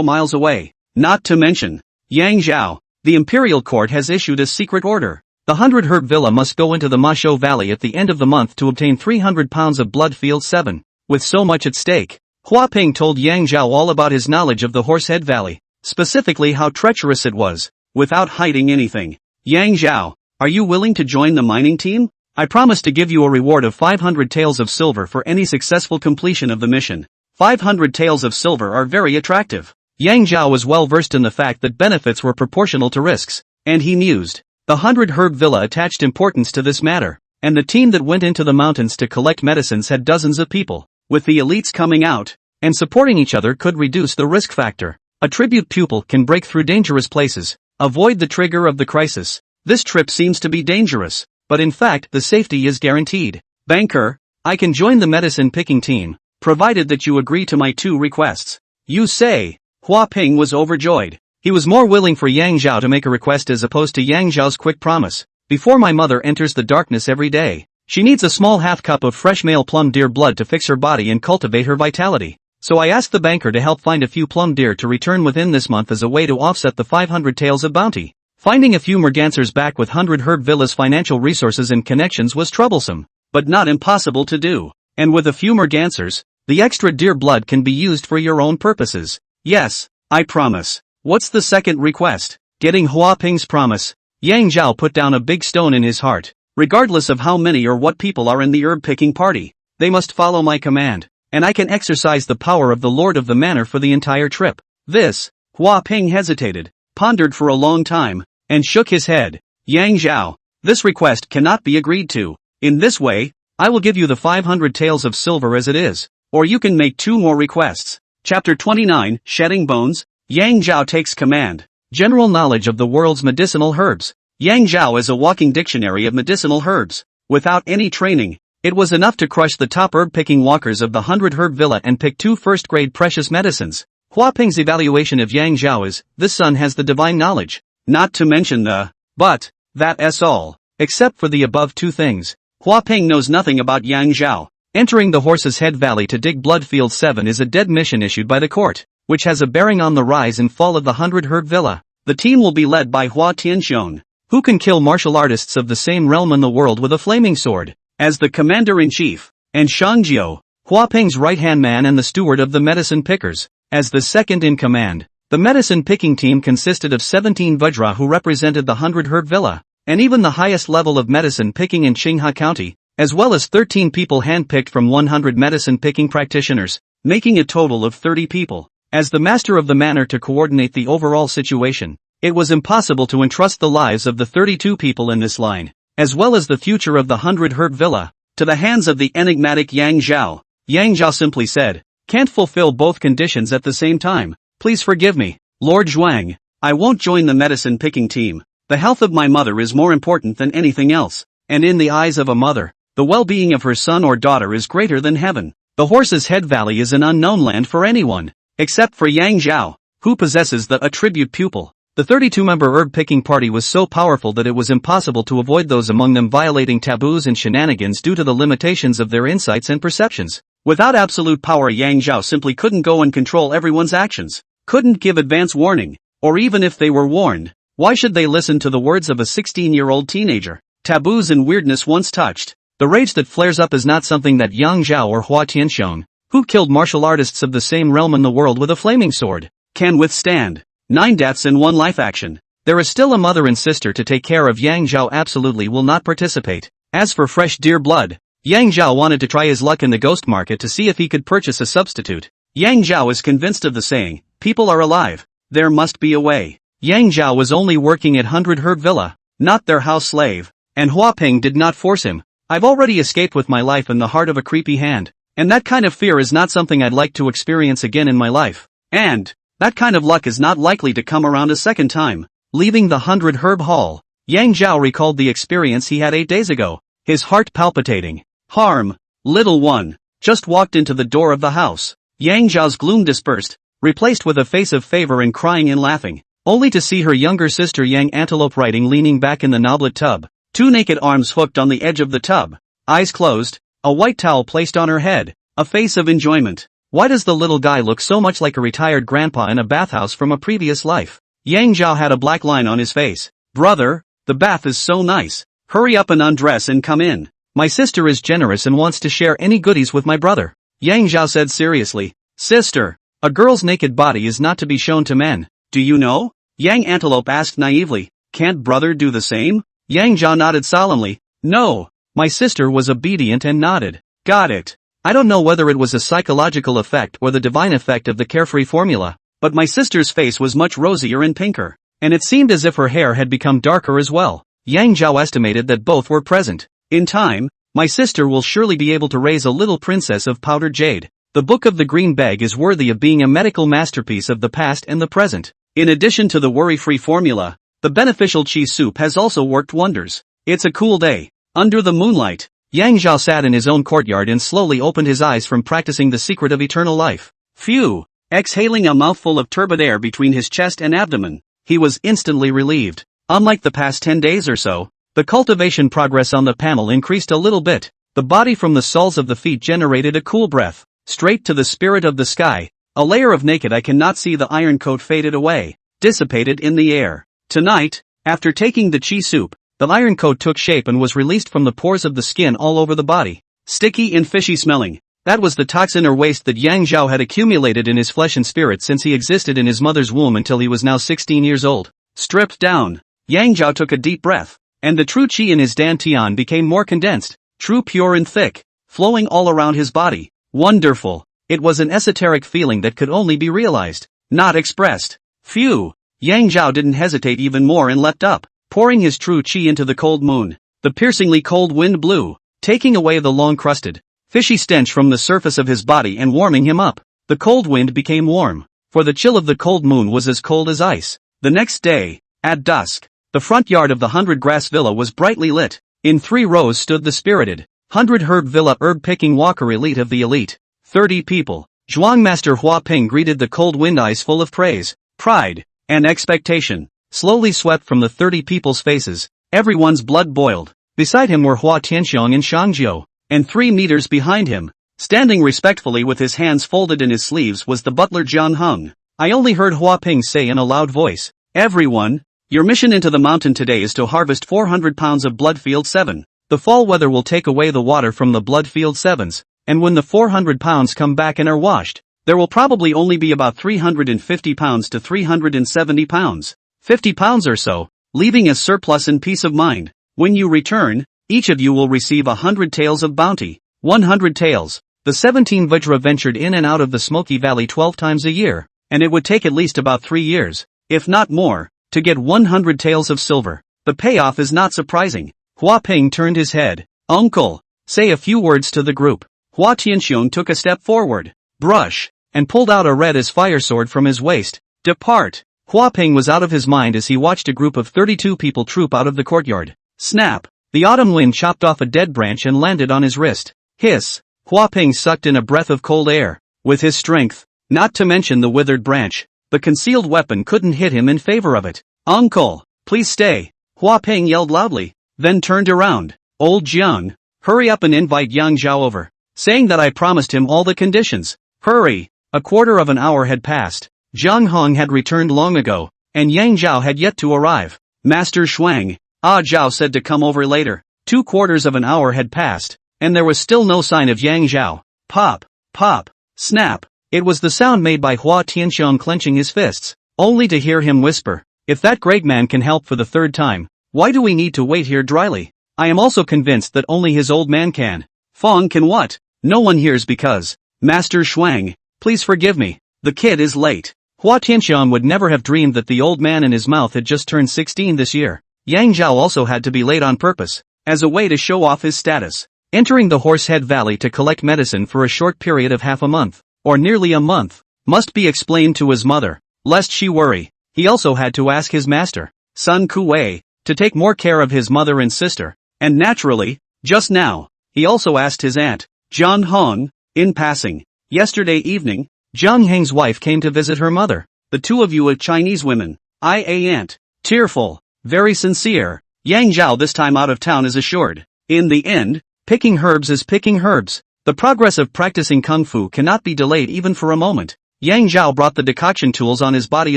miles away. Not to mention, Yang Zhao, the Imperial Court has issued a secret order. The 100 Herb Villa must go into the Ma Shou Valley at the end of the month to obtain 300 pounds of Bloodfield 7. With so much at stake, Hua Ping told Yang Zhao all about his knowledge of the Horsehead Valley, specifically how treacherous it was, without hiding anything. Yang Zhao, are you willing to join the mining team? I promise to give you a reward of 500 taels of silver for any successful completion of the mission. 500 taels of silver are very attractive. Yang Zhao was well versed in the fact that benefits were proportional to risks, and he mused. The 100 Herb Villa attached importance to this matter, and the team that went into the mountains to collect medicines had dozens of people. With the elites coming out and supporting each other could reduce the risk factor. A tribute pupil can break through dangerous places, avoid the trigger of the crisis. This trip seems to be dangerous, but in fact the safety is guaranteed. Banker, I can join the medicine picking team, provided that you agree to my 2 requests. You say? Hua Ping was overjoyed. He was more willing for Yang Zhao to make a request as opposed to Yang Zhao's quick promise. Before my mother enters the darkness every day, she needs a small half cup of fresh male plum deer blood to fix her body and cultivate her vitality. So I asked the banker to help find a few plum deer to return within this month as a way to offset the 500 taels of bounty. Finding a few mergansers back with 100 Herb Villa's financial resources and connections was troublesome, but not impossible to do. And with a few mergansers, the extra deer blood can be used for your own purposes. Yes, I promise. What's the second request? Getting Hua Ping's promise, Yang Zhao put down a big stone in his heart. Regardless of how many or what people are in the herb-picking party, they must follow my command, and I can exercise the power of the Lord of the Manor for the entire trip. This, Hua Ping hesitated, pondered for a long time, and shook his head. Yang Zhao, this request cannot be agreed to. In this way, I will give you the 500 taels of silver as it is, or you can make 2 more requests. Chapter 29, Shedding Bones. Yang Zhao takes command. General knowledge of the world's medicinal herbs. Yang Zhao is a walking dictionary of medicinal herbs. Without any training, it was enough to crush the top herb-picking walkers of the 100 Herb Villa and pick 2 first-grade precious medicines. Hua Ping's evaluation of Yang Zhao is, this son has the divine knowledge. Not to mention the, but, that's all. Except for the above 2 things, Hua Ping knows nothing about Yang Zhao. Entering the Horse's Head Valley to dig Bloodfield 7 is a dead mission issued by the court, which has a bearing on the rise and fall of the 100 Herb Villa. The team will be led by Hua Tianxiong, who can kill martial artists of the same realm in the world with a flaming sword, as the commander-in-chief, and Shangjiu, Hua Ping's right-hand man and the steward of the medicine pickers, as the second-in-command. The medicine-picking team consisted of 17 Vajra who represented the 100 Herb Villa, and even the highest level of medicine-picking in Qinghe County, as well as 13 people hand-picked from 100 medicine-picking practitioners, making a total of 30 people. As the master of the manor to coordinate the overall situation, it was impossible to entrust the lives of the 32 people in this line, as well as the future of the 100 Herb Villa, to the hands of the enigmatic Yang Zhao. Yang Zhao simply said, can't fulfill both conditions at the same time. Please forgive me, Lord Zhuang. I won't join the medicine-picking team. The health of my mother is more important than anything else, and in the eyes of a mother, the well-being of her son or daughter is greater than heaven. The Horse's Head Valley is an unknown land for anyone, except for Yang Zhao, who possesses the attribute pupil. The 32-member herb-picking party was so powerful that it was impossible to avoid those among them violating taboos and shenanigans due to the limitations of their insights and perceptions. Without absolute power, Yang Zhao simply couldn't go and control everyone's actions, couldn't give advance warning, or even if they were warned, why should they listen to the words of a 16-year-old teenager? Taboos and weirdness once touched. The rage that flares up is not something that Yang Zhao or Hua Tianxiong, who killed martial artists of the same realm in the world with a flaming sword, can withstand. 9 deaths in 1 life action. There is still a mother and sister to take care of. Yang Zhao absolutely will not participate. As for fresh deer blood, Yang Zhao wanted to try his luck in the ghost market to see if he could purchase a substitute. Yang Zhao is convinced of the saying, people are alive, there must be a way. Yang Zhao was only working at 100 Herb Villa, not their house slave, and Hua Ping did not force him. I've already escaped with my life in the heart of a creepy hand, and that kind of fear is not something I'd like to experience again in my life. And that kind of luck is not likely to come around a second time. Leaving the 100 Herb Hall, Yang Zhao recalled the experience he had 8 days ago, his heart palpitating. Harm, little one, just walked into the door of the house. Yang Zhao's gloom dispersed, replaced with a face of favor and crying and laughing, only to see her younger sister Yang Antelope riding leaning back in the knoblet tub, 2 naked arms hooked on the edge of the tub, eyes closed, a white towel placed on her head, a face of enjoyment. Why does the little guy look so much like a retired grandpa in a bathhouse from a previous life? Yang Zhao had a black line on his face. Brother, the bath is so nice. Hurry up and undress and come in. My sister is generous and wants to share any goodies with my brother. Yang Zhao said seriously. Sister, a girl's naked body is not to be shown to men. Do you know? Yang Antelope asked naively. Can't brother do the same? Yang Zhao nodded solemnly. No. My sister was obedient and nodded. Got it. I don't know whether it was a psychological effect or the divine effect of the carefree formula, but my sister's face was much rosier and pinker, and it seemed as if her hair had become darker as well. Yang Zhao estimated that both were present. In time, my sister will surely be able to raise a little princess of powdered jade. The Book of the Green Bag is worthy of being a medical masterpiece of the past and the present. In addition to the worry-free formula, the beneficial cheese soup has also worked wonders. It's a cool day. Under the moonlight, Yang Zhao sat in his own courtyard and slowly opened his eyes from practicing the secret of eternal life. Phew! Exhaling a mouthful of turbid air between his chest and abdomen, he was instantly relieved. Unlike the past 10 days or so, the cultivation progress on the panel increased a little bit. The body from the soles of the feet generated a cool breath, straight to the spirit of the sky. A layer of naked I cannot see the iron coat faded away, dissipated in the air. Tonight, after taking the chi soup, the iron coat took shape and was released from the pores of the skin all over the body. Sticky and fishy smelling. That was the toxin or waste that Yang Zhao had accumulated in his flesh and spirit since he existed in his mother's womb until he was now 16 years old. stripped down. Yang Zhao took a deep breath, and the true qi in his dantian became more condensed, true, pure and thick, flowing all around his body. Wonderful. It was an esoteric feeling that could only be realized, not expressed. Phew. Yang Zhao didn't hesitate even more and leapt up, pouring his true qi into the cold moon. The piercingly cold wind blew, taking away the long-crusted, fishy stench from the surface of his body and warming him up. The cold wind became warm, for the chill of the cold moon was as cold as ice. The next day, at dusk, the front yard of the 100-grass villa was brightly lit. In 3 rows stood the spirited, 100-herb villa herb-picking walker elite of the elite. 30 people. Zhuang Master Hua Ping greeted the cold wind eyes full of praise, pride, and expectation. Slowly swept from the 30 people's faces. Everyone's blood boiled. Beside him were Hua Tianxiong and Shangjiu, and 3 meters behind him, standing respectfully with his hands folded in his sleeves, was the butler Jiang Heng. I only heard Hua Ping say in a loud voice, "Everyone, your mission into the mountain today is to harvest 400 pounds of Bloodfield 7. The fall weather will take away the water from the Bloodfield 7s, and when the 400 pounds come back and are washed, there will probably only be about 350 pounds to 370 pounds. 50 pounds or so, leaving a surplus in peace of mind. When you return, each of you will receive 100 taels of bounty. 100 taels. The 17 Vajra ventured in and out of the Smoky Valley 12 times a year, and it would take at least about 3 years, if not more, to get 100 taels of silver. The payoff is not surprising." Hua Ping turned his head. "Uncle, say a few words to the group." Hua Tianxiong took a step forward, brush, and pulled out a red as fire sword from his waist. "Depart." Hua Ping was out of his mind as he watched a group of 32 people troop out of the courtyard. Snap! The autumn wind chopped off a dead branch and landed on his wrist. Hiss! Hua Ping sucked in a breath of cold air. With his strength, not to mention the withered branch, the concealed weapon couldn't hit him in favor of it. "Uncle, please stay!" Hua Ping yelled loudly, then turned around. "Old Jiang, hurry up and invite Yang Zhao over, saying that I promised him all the conditions. Hurry!" A quarter of an hour had passed. Jiang Hong had returned long ago, and Yang Zhao had yet to arrive. "Master Shuang," Zhao said to come over later. 2/4 of an hour had passed, and there was still no sign of Yang Zhao. Pop, pop, snap. It was the sound made by Hua Tianxiong clenching his fists, only to hear him whisper, "If that great man can help for the 3rd time, why do we need to wait here dryly? I am also convinced that only his old man can. Fong can what? No one hears because, Master Shuang, please forgive me, the kid is late." Hua Tianxiong would never have dreamed that the old man in his mouth had just turned 16 this year. Yang Zhao also had to be late on purpose, as a way to show off his status. Entering the Horsehead Valley to collect medicine for a short period of half a month, or nearly a month, must be explained to his mother, lest she worry. He also had to ask his master, Sun Kuei, to take more care of his mother and sister, and naturally, just now, he also asked his aunt, Jiang Hong, in passing. Yesterday evening, Jiang Heng's wife came to visit her mother. "The 2 of you are Chinese women, aunt." Tearful, very sincere, Yang Zhao this time out of town is assured. In the end, picking herbs is picking herbs. The progress of practicing kung fu cannot be delayed even for a moment. Yang Zhao brought the decoction tools on his body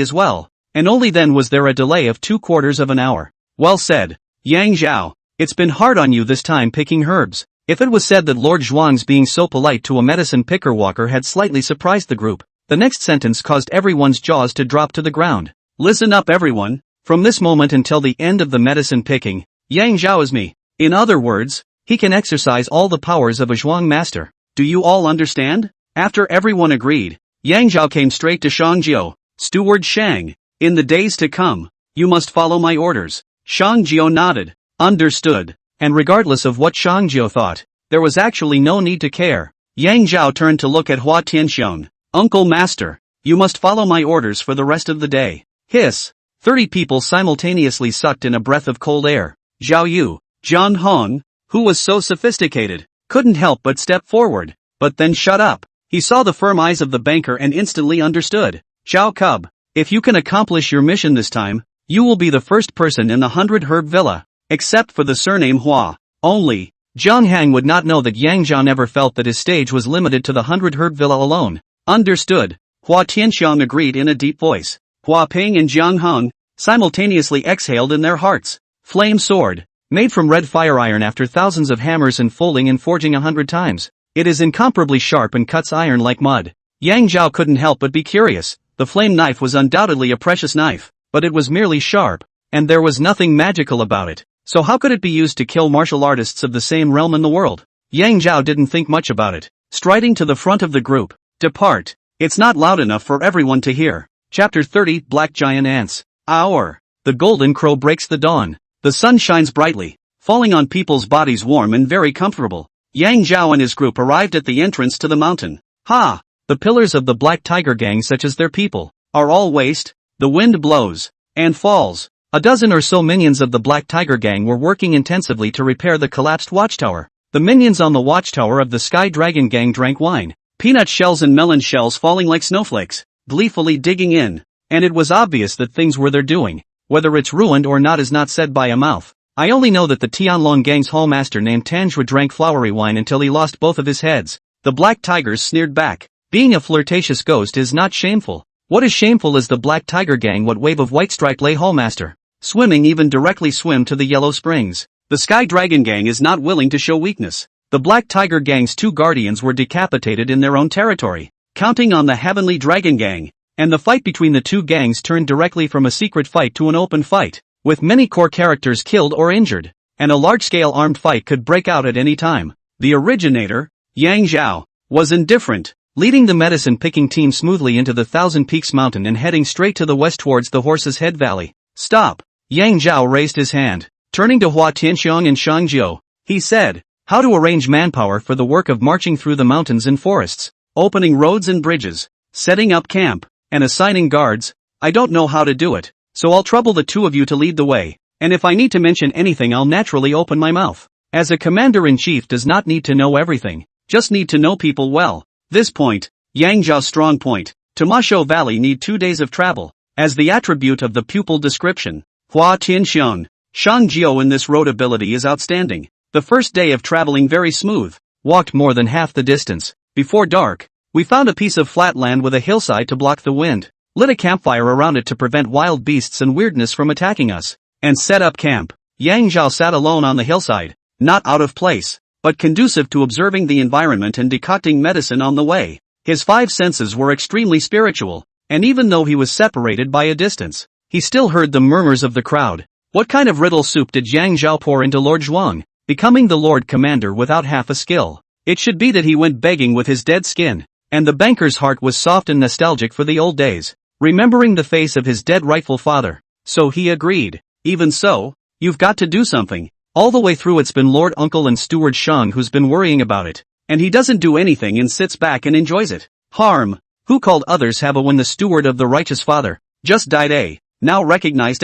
as well, and only then was there a delay of 2/4 of an hour. "Well said, Yang Zhao. It's been hard on you this time picking herbs." If it was said that Lord Zhuang's being so polite to a medicine picker walker had slightly surprised the group, the next sentence caused everyone's jaws to drop to the ground. "Listen up everyone, from this moment until the end of the medicine picking, Yang Zhao is me. In other words, he can exercise all the powers of a Zhuang master. Do you all understand?" After everyone agreed, Yang Zhao came straight to Shangjiu. "Steward Shang, in the days to come, you must follow my orders." Shangjiu nodded. "Understood." And regardless of what Shangjiu thought, there was actually no need to care. Yang Zhao turned to look at Hua Tianxiong. "Uncle Master, you must follow my orders for the rest of the day." Hiss! 30 people simultaneously sucked in a breath of cold air. Zhao Yu, Jiang Hong, who was so sophisticated, couldn't help but step forward, but then shut up. He saw the firm eyes of the banker and instantly understood. "Zhao Cub, if you can accomplish your mission this time, you will be the first person in the 100-herb villa, except for the surname Hua. Only, Jiang Hang would not know that Yang Zhao never felt that his stage was limited to the 100-herb villa alone." "Understood," Hua Tianxiong agreed in a deep voice. Hua Ping and Jiang Hong simultaneously exhaled in their hearts. Flame sword, made from red fire iron after thousands of hammers and folding and forging 100 times. It is incomparably sharp and cuts iron like mud. Yang Zhao couldn't help but be curious. The flame knife was undoubtedly a precious knife. but it was merely sharp, and there was nothing magical about it. So how could it be used to kill martial artists of the same realm in the world? Yang Zhao didn't think much about it, striding to the front of the group. Depart. It's not loud enough for everyone to hear. Chapter 30 Black Giant Ants. Hour. The golden crow breaks the dawn. The sun shines brightly, falling on people's bodies warm and very comfortable. Yang Zhao and his group arrived at the entrance to the mountain. Ha! The pillars of the Black Tiger Gang, such as their people, are all waste. The wind blows and falls. A dozen or so minions of the Black Tiger Gang were working intensively to repair the collapsed watchtower. The minions on the watchtower of the Sky Dragon Gang drank wine, peanut shells and melon shells falling like snowflakes, gleefully digging in. And it was obvious that things were their doing. Whether it's ruined or not is not said by a mouth. I only know that the Tianlong Gang's hallmaster named Tanjua drank flowery wine until he lost both of his heads. The Black Tigers sneered back. Being a flirtatious ghost is not shameful. What is shameful is the Black Tiger Gang. What wave of white stripe lay hallmaster? Swimming even directly swim to the Yellow Springs. The Sky Dragon Gang is not willing to show weakness. The Black Tiger Gang's 2 guardians were decapitated in their own territory, counting on the Heavenly Dragon Gang. And the fight between the 2 gangs turned directly from a secret fight to an open fight, with many core characters killed or injured, and a large-scale armed fight could break out at any time. The originator, Yang Zhao, was indifferent, leading the medicine-picking team smoothly into the Thousand Peaks Mountain and heading straight to the west towards the Horse's Head Valley. Stop! Yang Zhao raised his hand. Turning to Hua Tianxiong and Shang Jiu, he said, how to arrange manpower for the work of marching through the mountains and forests, opening roads and bridges, setting up camp, and assigning guards. I don't know how to do it, so I'll trouble the 2 of you to lead the way, and if I need to mention anything I'll naturally open my mouth. As a commander-in-chief does not need to know everything, just need to know people well. This point, Yang Zhao's strong point, to Masho Valley need 2 days of travel, as the attribute of the pupil description. Hua Tianxiong, Shang Jiu in this road ability is outstanding. The first day of traveling very smooth, walked more than half the distance. Before dark, we found a piece of flat land with a hillside to block the wind, lit a campfire around it to prevent wild beasts and weirdness from attacking us, and set up camp. Yang Zhao sat alone on the hillside, not out of place, but conducive to observing the environment and decocting medicine on the way. His 5 senses were extremely spiritual, and even though he was separated by a distance, he still heard the murmurs of the crowd. What kind of riddle soup did Yang Zhao pour into Lord Zhuang, becoming the Lord Commander without half a skill? It should be that he went begging with his dead skin, and the banker's heart was soft and nostalgic for the old days, remembering the face of his dead rightful father. So he agreed. Even so, you've got to do something. All the way through it's been Lord Uncle and Steward Shang who's been worrying about it, and he doesn't do anything and sits back and enjoys it. Harm. Who called others have a when the steward of the righteous father just died now recognized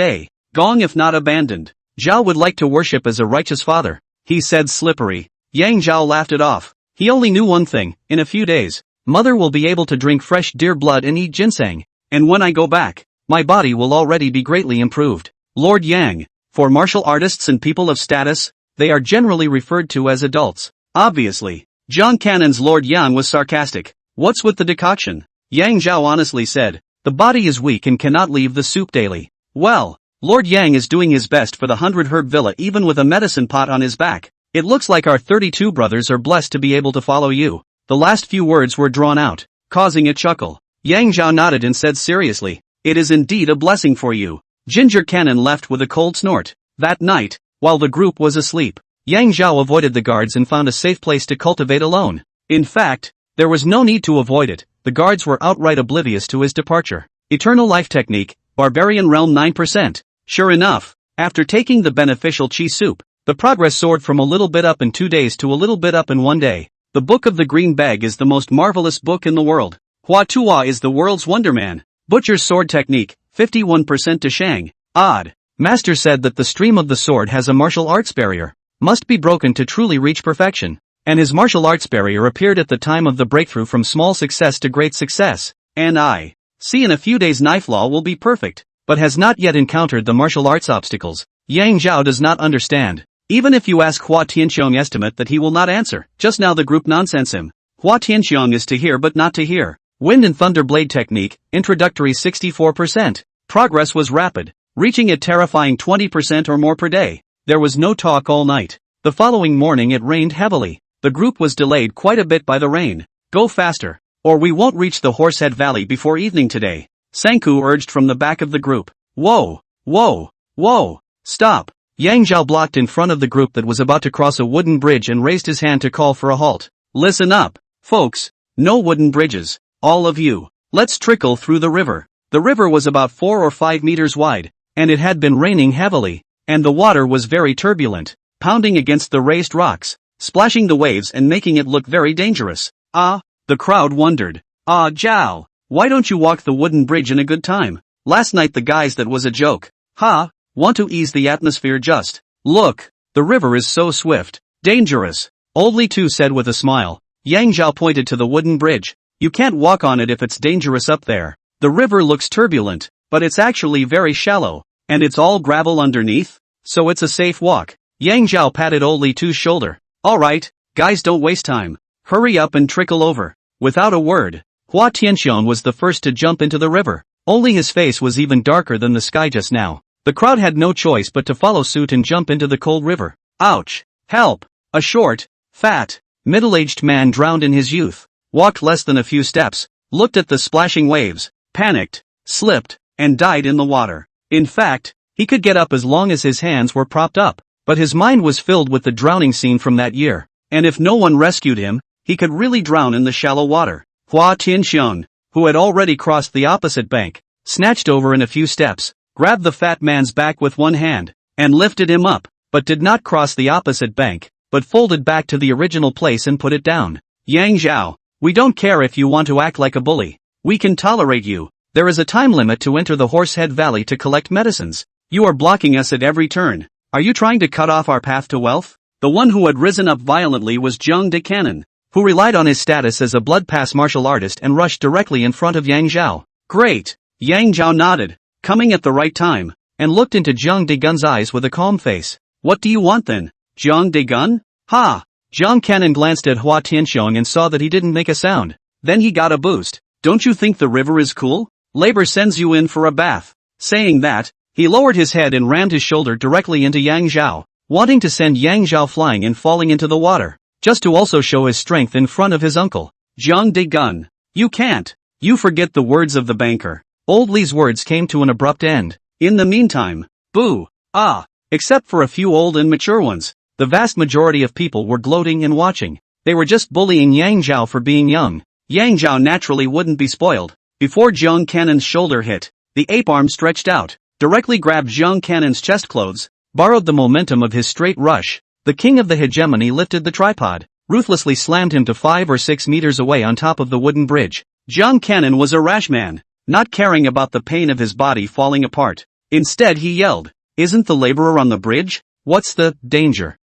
gong if not abandoned. Zhao would like to worship as a righteous father, he said slippery. Yang Zhao laughed it off. He only knew one thing, in a few days, Mother will be able to drink fresh deer blood and eat ginseng, and when I go back, my body will already be greatly improved. Lord Yang, for martial artists and people of status, they are generally referred to as adults. Obviously, Zhang Cannon's Lord Yang was sarcastic. What's with the decoction? Yang Zhao honestly said, the body is weak and cannot leave the soup daily. Well, Lord Yang is doing his best for the 100 herb villa even with a medicine pot on his back. It looks like our 32 brothers are blessed to be able to follow you. The last few words were drawn out, causing a chuckle. Yang Zhao nodded and said seriously, it is indeed a blessing for you. Ginger Cannon left with a cold snort. That night, while the group was asleep, Yang Zhao avoided the guards and found a safe place to cultivate alone. In fact, there was no need to avoid it, the guards were outright oblivious to his departure. Eternal Life Technique, Barbarian Realm 9%. Sure enough, after taking the beneficial chi soup, the progress soared from a little bit up in 2 days to a little bit up in 1 day. The Book of the Green Bag is the most marvelous book in the world. Hua Tua is the world's wonderman. Butcher's Sword Technique, 51% to Shang. Odd. Master said that the stream of the sword has a martial arts barrier, must be broken to truly reach perfection. And his martial arts barrier appeared at the time of the breakthrough from small success to great success. And I see in a few days knife law will be perfect, but has not yet encountered the martial arts obstacles. Yang Zhao does not understand. Even if you ask Hua Tianxiong estimate that he will not answer. Just now the group nonsense him. Hua Tianxiong is to hear but not to hear. Wind and Thunder Blade Technique, introductory 64%. Progress was rapid, reaching a terrifying 20% or more per day. There was no talk all night. The following morning it rained heavily. The group was delayed quite a bit by the rain. Go faster, or we won't reach the Horsehead Valley before evening today. Sanku urged from the back of the group. Whoa, whoa, whoa, stop. Yang Zhao blocked in front of the group that was about to cross a wooden bridge and raised his hand to call for a halt. Listen up, folks, no wooden bridges, all of you. Let's trickle through the river. The river was about 4 or 5 meters wide, and it had been raining heavily, and the water was very turbulent, pounding against the raised rocks, splashing the waves and making it look very dangerous. The crowd wondered. Zhao, why don't you walk the wooden bridge in a good time? Last night the guys that was a joke. Want to ease the atmosphere just. Look, the river is so swift, dangerous. Old Li Tu said with a smile. Yang Zhao pointed to the wooden bridge. You can't walk on it if it's dangerous up there. The river looks turbulent, but it's actually very shallow, and it's all gravel underneath, so it's a safe walk. Yang Zhao patted Old Li Tu's shoulder. Alright, guys, don't waste time. Hurry up and trickle over. Without a word, Hua Tianxiong was the first to jump into the river. Only his face was even darker than the sky just now. The crowd had no choice but to follow suit and jump into the cold river. Ouch! Help! A short, fat, middle-aged man drowned in his youth, walked less than a few steps, looked at the splashing waves, panicked, slipped, and died in the water. In fact, he could get up as long as his hands were propped up, but his mind was filled with the drowning scene from that year, and if no one rescued him, he could really drown in the shallow water. Hua Tianxiong, who had already crossed the opposite bank, snatched over in a few steps, grabbed the fat man's back with one hand, and lifted him up, but did not cross the opposite bank, but folded back to the original place and put it down. Yang Zhao, we don't care if you want to act like a bully. We can tolerate you. There is a time limit to enter the Horsehead Valley to collect medicines. You are blocking us at every turn. Are you trying to cut off our path to wealth? The one who had risen up violently was Zhang De Cannon, who relied on his status as a blood-pass martial artist and rushed directly in front of Yang Zhao. Great! Yang Zhao nodded, coming at the right time, and looked into Zhang Degun's eyes with a calm face. What do you want then, Zhang Degun? Zhang Cannon glanced at Hua Tianxiong and saw that he didn't make a sound. Then he got a boost. Don't you think the river is cool? Labor sends you in for a bath. Saying that, he lowered his head and rammed his shoulder directly into Yang Zhao, wanting to send Yang Zhao flying and falling into the water, just to also show his strength in front of his uncle. Zhang Degun, you can't. You forget the words of the banker. Old Li's words came to an abrupt end. In the meantime, boo, except for a few old and mature ones, the vast majority of people were gloating and watching. They were just bullying Yang Zhao for being young. Yang Zhao naturally wouldn't be spoiled. Before Zhang Cannon's shoulder hit, the ape arm stretched out, directly grabbed Zhang Cannon's chest clothes, borrowed the momentum of his straight rush. The king of the hegemony lifted the tripod, ruthlessly slammed him to 5 or 6 meters away on top of the wooden bridge. Zhang Cannon was a rash man, not caring about the pain of his body falling apart. Instead he yelled, "Isn't the laborer on the bridge? What's the danger?"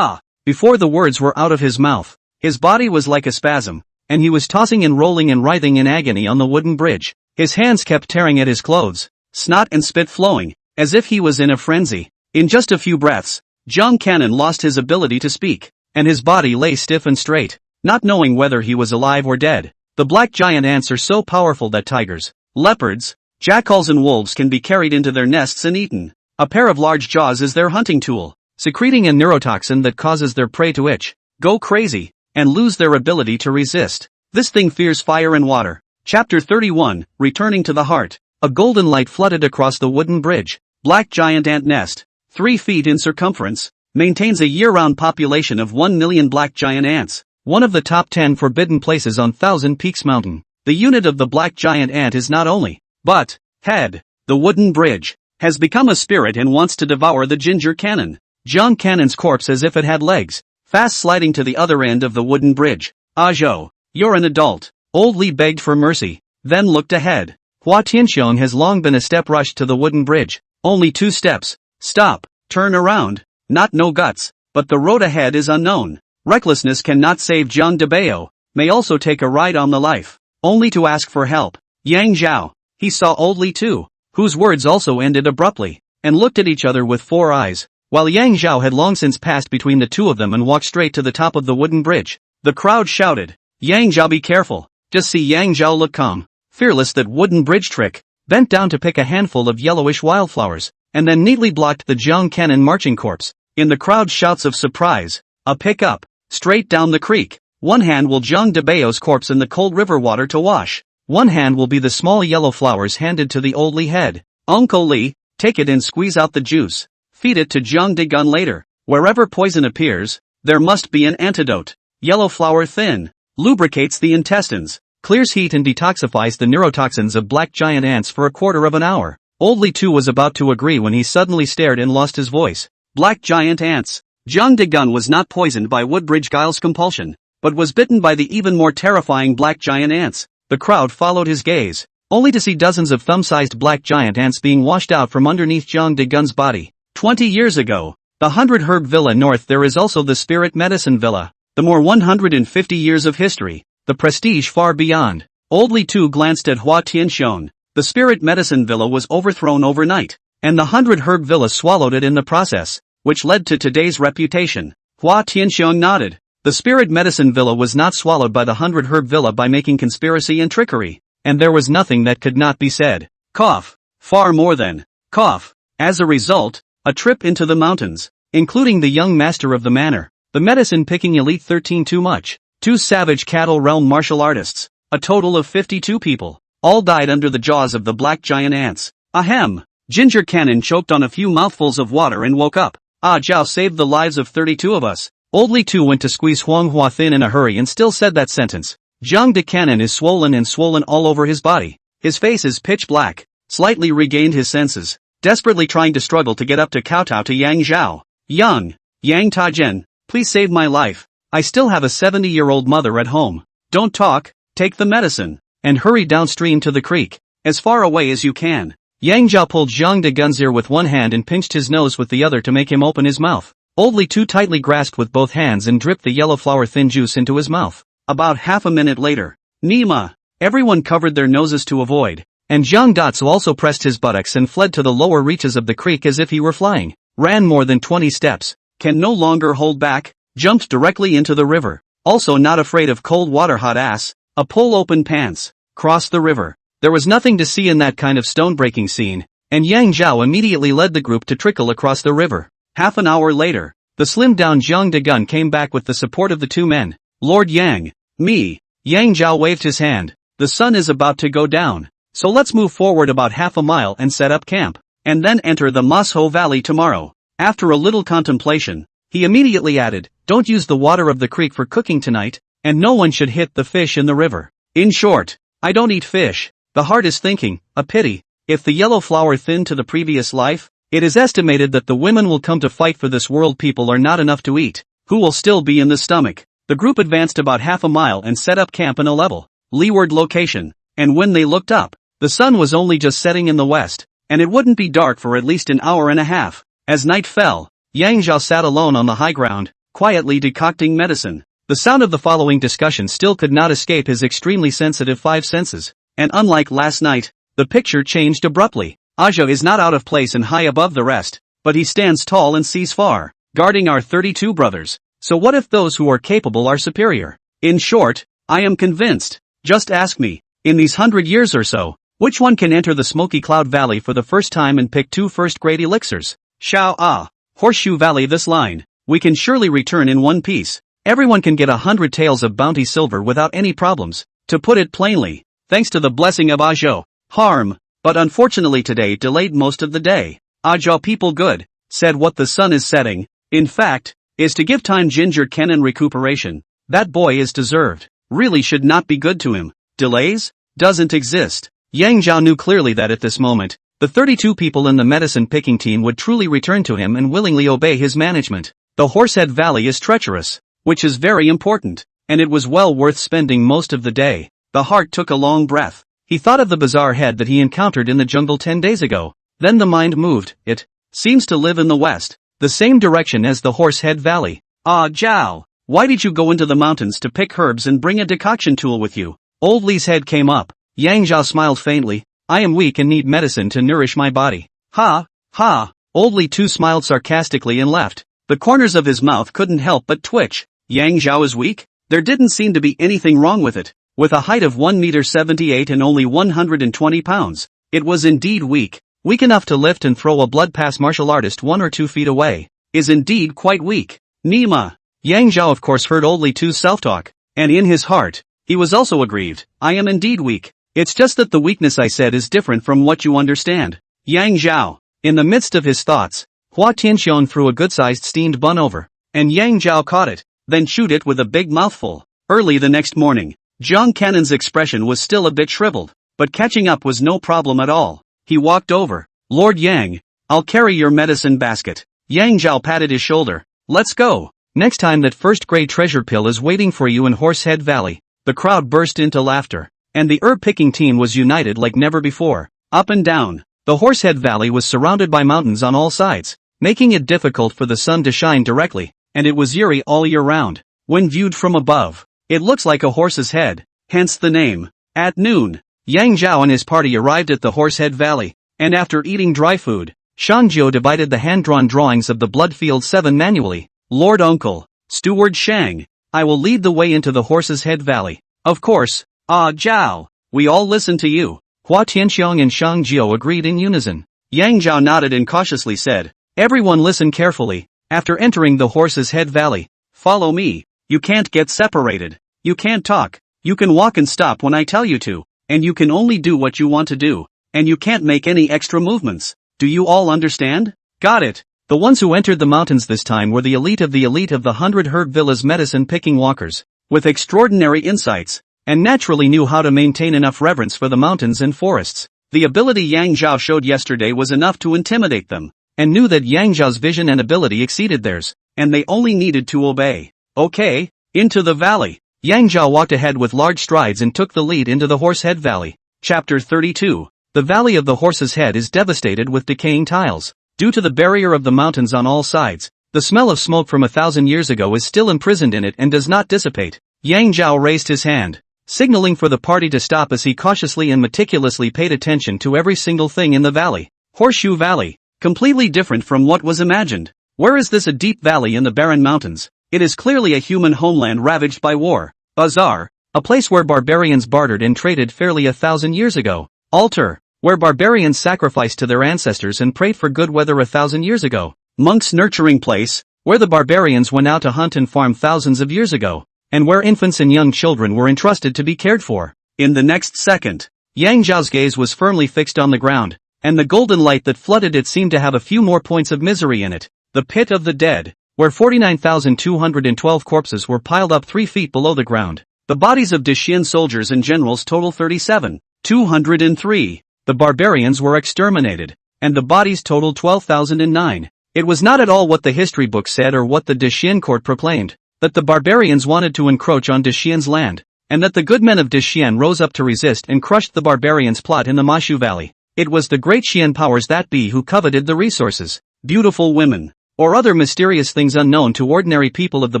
Before the words were out of his mouth, his body was like a spasm, and he was tossing and rolling and writhing in agony on the wooden bridge. His hands kept tearing at his clothes, snot and spit flowing, as if he was in a frenzy. In just a few breaths, Zhang Cannon lost his ability to speak, and his body lay stiff and straight, not knowing whether he was alive or dead. The black giant ants are so powerful that tigers, leopards, jackals and wolves can be carried into their nests and eaten. A pair of large jaws is their hunting tool, secreting a neurotoxin that causes their prey to itch, go crazy, and lose their ability to resist. This thing fears fire and water. Chapter 31, Returning to the Heart. A golden light flooded across the wooden bridge. Black giant ant nest, 3 feet in circumference, maintains a year-round population of 1 million black giant ants, one of the top 10 forbidden places on Thousand Peaks Mountain. The unit of the black giant ant is not only, but, head. The wooden bridge has become a spirit and wants to devour the ginger cannon. Zhang Cannon's corpse as if it had legs, fast sliding to the other end of the wooden bridge. Zhou, you're an adult. Old Li begged for mercy, then looked ahead. Hua Tianxiong has long been a step rush to the wooden bridge. Only 2 steps. Stop, turn around. Not no guts, but the road ahead is unknown. Recklessness cannot save Zhang Debao, may also take a ride on the life, only to ask for help. Yang Zhao, he saw Old Li too, whose words also ended abruptly, and looked at each other with 4 eyes, while Yang Zhao had long since passed between the two of them and walked straight to the top of the wooden bridge. The crowd shouted, "Yang Zhao, be careful." Just see Yang Zhao look calm, fearless. That wooden bridge trick, bent down to pick a handful of yellowish wildflowers, and then neatly blocked the Zhang Cannon marching corpse. In the crowd shouts of surprise, a pick-up, straight down the creek. One hand will Zhang Debao's corpse in the cold river water to wash. One hand will be the small yellow flowers handed to the Old Li head. Uncle Li, take it and squeeze out the juice. Feed it to Zhang Degun later. Wherever poison appears, there must be an antidote. Yellow flower thin. Lubricates the intestines. Clears heat and detoxifies the neurotoxins of black giant ants for a quarter of an hour. Old Li Tu was about to agree when he suddenly stared and lost his voice. Black giant ants. Zhang Degun was not poisoned by Woodbridge Giles' compulsion, but was bitten by the even more terrifying black giant ants. The crowd followed his gaze, only to see dozens of thumb-sized black giant ants being washed out from underneath Zhang Degun's body. 20 years ago, the 100 Herb Villa North. There is also the Spirit Medicine Villa. The more 150 years of history, the prestige far beyond. Old Li Tu glanced at Hua Tianxiong. The Spirit Medicine Villa was overthrown overnight, and the 100 Herb Villa swallowed it in the process, which led to today's reputation. Hua Tianxiong nodded. The Spirit Medicine Villa was not swallowed by the 100 Herb Villa by making conspiracy and trickery, and there was nothing that could not be said. Cough. Far more than cough. As a result, a trip into the mountains, including the young master of the manor, the medicine-picking elite 13 too much, 2 savage cattle realm martial artists, a total of 52 people, all died under the jaws of the black giant ants. Ahem. Ginger Cannon choked on a few mouthfuls of water and woke up. Ah Zhao saved the lives of 32 of us. Old Li Tu went to squeeze Huang Hua thin in a hurry and still said that sentence. Zhang De Cannon is swollen all over his body. His face is pitch black. Slightly regained his senses, desperately trying to struggle to get up to kowtow to Yang Zhao. Yang Tajian, please save my life. I still have a 70-year-old mother at home. Don't talk, take the medicine, and hurry downstream to the creek, as far away as you can. Yang Zhao pulled Zhang Degun's ear with one hand and pinched his nose with the other to make him open his mouth. Old Li Tu tightly grasped with both hands and dripped the yellow flower thin juice into his mouth. About half a minute later, Nima. Everyone covered their noses to avoid, and Zhang Datsu also pressed his buttocks and fled to the lower reaches of the creek as if he were flying. Ran more than 20 steps, can no longer hold back, jumped directly into the river. Also not afraid of cold water, hot ass, a pull open pants, crossed the river. There was nothing to see in that kind of stone-breaking scene, and Yang Zhao immediately led the group to trickle across the river. Half an hour later, the slimmed-down Zhang Degun came back with the support of the 2 men. Lord Yang, me. Yang Zhao waved his hand. The sun is about to go down, so let's move forward about half a mile and set up camp, and then enter the Masho Valley tomorrow. After a little contemplation, he immediately added, don't use the water of the creek for cooking tonight, and no one should hit the fish in the river. In short, I don't eat fish. The heart is thinking, a pity. If the yellow flower thinned to the previous life, it is estimated that the women will come to fight for this world people are not enough to eat, who will still be in the stomach. The group advanced about half a mile and set up camp in a level, leeward location, and when they looked up, the sun was only just setting in the west, and it wouldn't be dark for at least an hour and a half. As night fell, Yang Zhao sat alone on the high ground, quietly decocting medicine. The sound of the following discussion still could not escape his extremely sensitive 5 senses. And unlike last night, the picture changed abruptly. Aja is not out of place and high above the rest, but he stands tall and sees far, guarding our 32 brothers. So what if those who are capable are superior? In short, I am convinced. Just ask me, in these 100 years or so, which one can enter the Smoky Cloud Valley for the first time and pick 2 first-grade elixirs? Shao Horseshoe Valley. This line, we can surely return in one piece. Everyone can get 100 taels of bounty silver without any problems. To put it plainly, thanks to the blessing of Ajo. Harm, but unfortunately today delayed most of the day. Ajo people good, said what the sun is setting, in fact, is to give time Ginger Cannon recuperation. That boy is deserved, really should not be good to him. Delays? Doesn't exist. Yang Zhao knew clearly that at this moment, the 32 people in the medicine picking team would truly return to him and willingly obey his management. The Horsehead Valley is treacherous, which is very important, and it was well worth spending most of the day. The heart took a long breath. He thought of the bizarre head that he encountered in the jungle 10 days ago. Then the mind moved. It seems to live in the west, the same direction as the Horsehead Valley. Ah Zhao, why did you go into the mountains to pick herbs and bring a decoction tool with you? Old Li's head came up. Yang Zhao smiled faintly. I am weak and need medicine to nourish my body. Ha, ha. Old Li too smiled sarcastically and laughed. The corners of his mouth couldn't help but twitch. Yang Zhao is weak? There didn't seem to be anything wrong with it. With a height of 1.78 and only 120 pounds, it was indeed weak. Weak enough to lift and throw a blood-pass martial artist 1 or 2 feet away. Is indeed quite weak. Nima. Yang Zhao of course heard old Li Tu's self-talk, and in his heart, he was also aggrieved. I am indeed weak. It's just that the weakness I said is different from what you understand. Yang Zhao. In the midst of his thoughts, Hua Tianxiong threw a good-sized steamed bun over, and Yang Zhao caught it, then chewed it with a big mouthful. Early the next morning, Jiang Cannon's expression was still a bit shriveled, but catching up was no problem at all. He walked over. Lord Yang, I'll carry your medicine basket. Yang Zhao patted his shoulder. Let's go. Next time that first-grade treasure pill is waiting for you in Horsehead Valley. The crowd burst into laughter, and the herb-picking team was united like never before. Up and down, the Horsehead Valley was surrounded by mountains on all sides, making it difficult for the sun to shine directly, and it was eerie all year round. When viewed from above, it looks like a horse's head, hence the name. At noon, Yang Zhao and his party arrived at the Horsehead Valley, and after eating dry food, Shangjiu divided the hand-drawn drawings of the Bloodfield 7 manually. Lord Uncle, Steward Shang, I will lead the way into the Horse's Head Valley. Of course, Ah Zhao, we all listen to you. Hua Tianxiong and Shangjiu agreed in unison. Yang Zhao nodded and cautiously said, everyone listen carefully. After entering the Horse's Head Valley, follow me. You can't get separated. You can't talk. You can walk and stop when I tell you to, and you can only do what you want to do, and you can't make any extra movements. Do you all understand? Got it. The ones who entered the mountains this time were the elite of the 100 Herb Villa's medicine-picking walkers, with extraordinary insights, and naturally knew how to maintain enough reverence for the mountains and forests. The ability Yang Zhao showed yesterday was enough to intimidate them, and knew that Yang Zhao's vision and ability exceeded theirs, and they only needed to obey. Okay, into the valley. Yang Zhao walked ahead with large strides and took the lead into the Horsehead Valley. Chapter 32. The Valley of the Horse's Head is devastated with decaying tiles. Due to the barrier of the mountains on all sides, the smell of smoke from 1,000 years ago is still imprisoned in it and does not dissipate. Yang Zhao raised his hand, signaling for the party to stop as he cautiously and meticulously paid attention to every single thing in the valley. Horseshoe Valley, completely different from what was imagined. Where is this a deep valley in the barren mountains? It is clearly a human homeland ravaged by war. Bazaar, a place where barbarians bartered and traded fairly 1,000 years ago. Altar, where barbarians sacrificed to their ancestors and prayed for good weather 1,000 years ago. Monks' nurturing place, where the barbarians went out to hunt and farm thousands of years ago, and where infants and young children were entrusted to be cared for. In the next second, Yang Zhao's gaze was firmly fixed on the ground, and the golden light that flooded it seemed to have a few more points of misery in it. The pit of the dead, where 49,212 corpses were piled up 3 feet below the ground. The bodies of Dacian soldiers and generals total 37,203. The barbarians were exterminated, and the bodies totaled 12,009. It was not at all what the history books said or what the Dacian court proclaimed, that the barbarians wanted to encroach on Dacian's land, and that the good men of Dacian rose up to resist and crushed the barbarians' plot in the Mashu Valley. It was the great Xian powers that be who coveted the resources, beautiful women, or other mysterious things unknown to ordinary people of the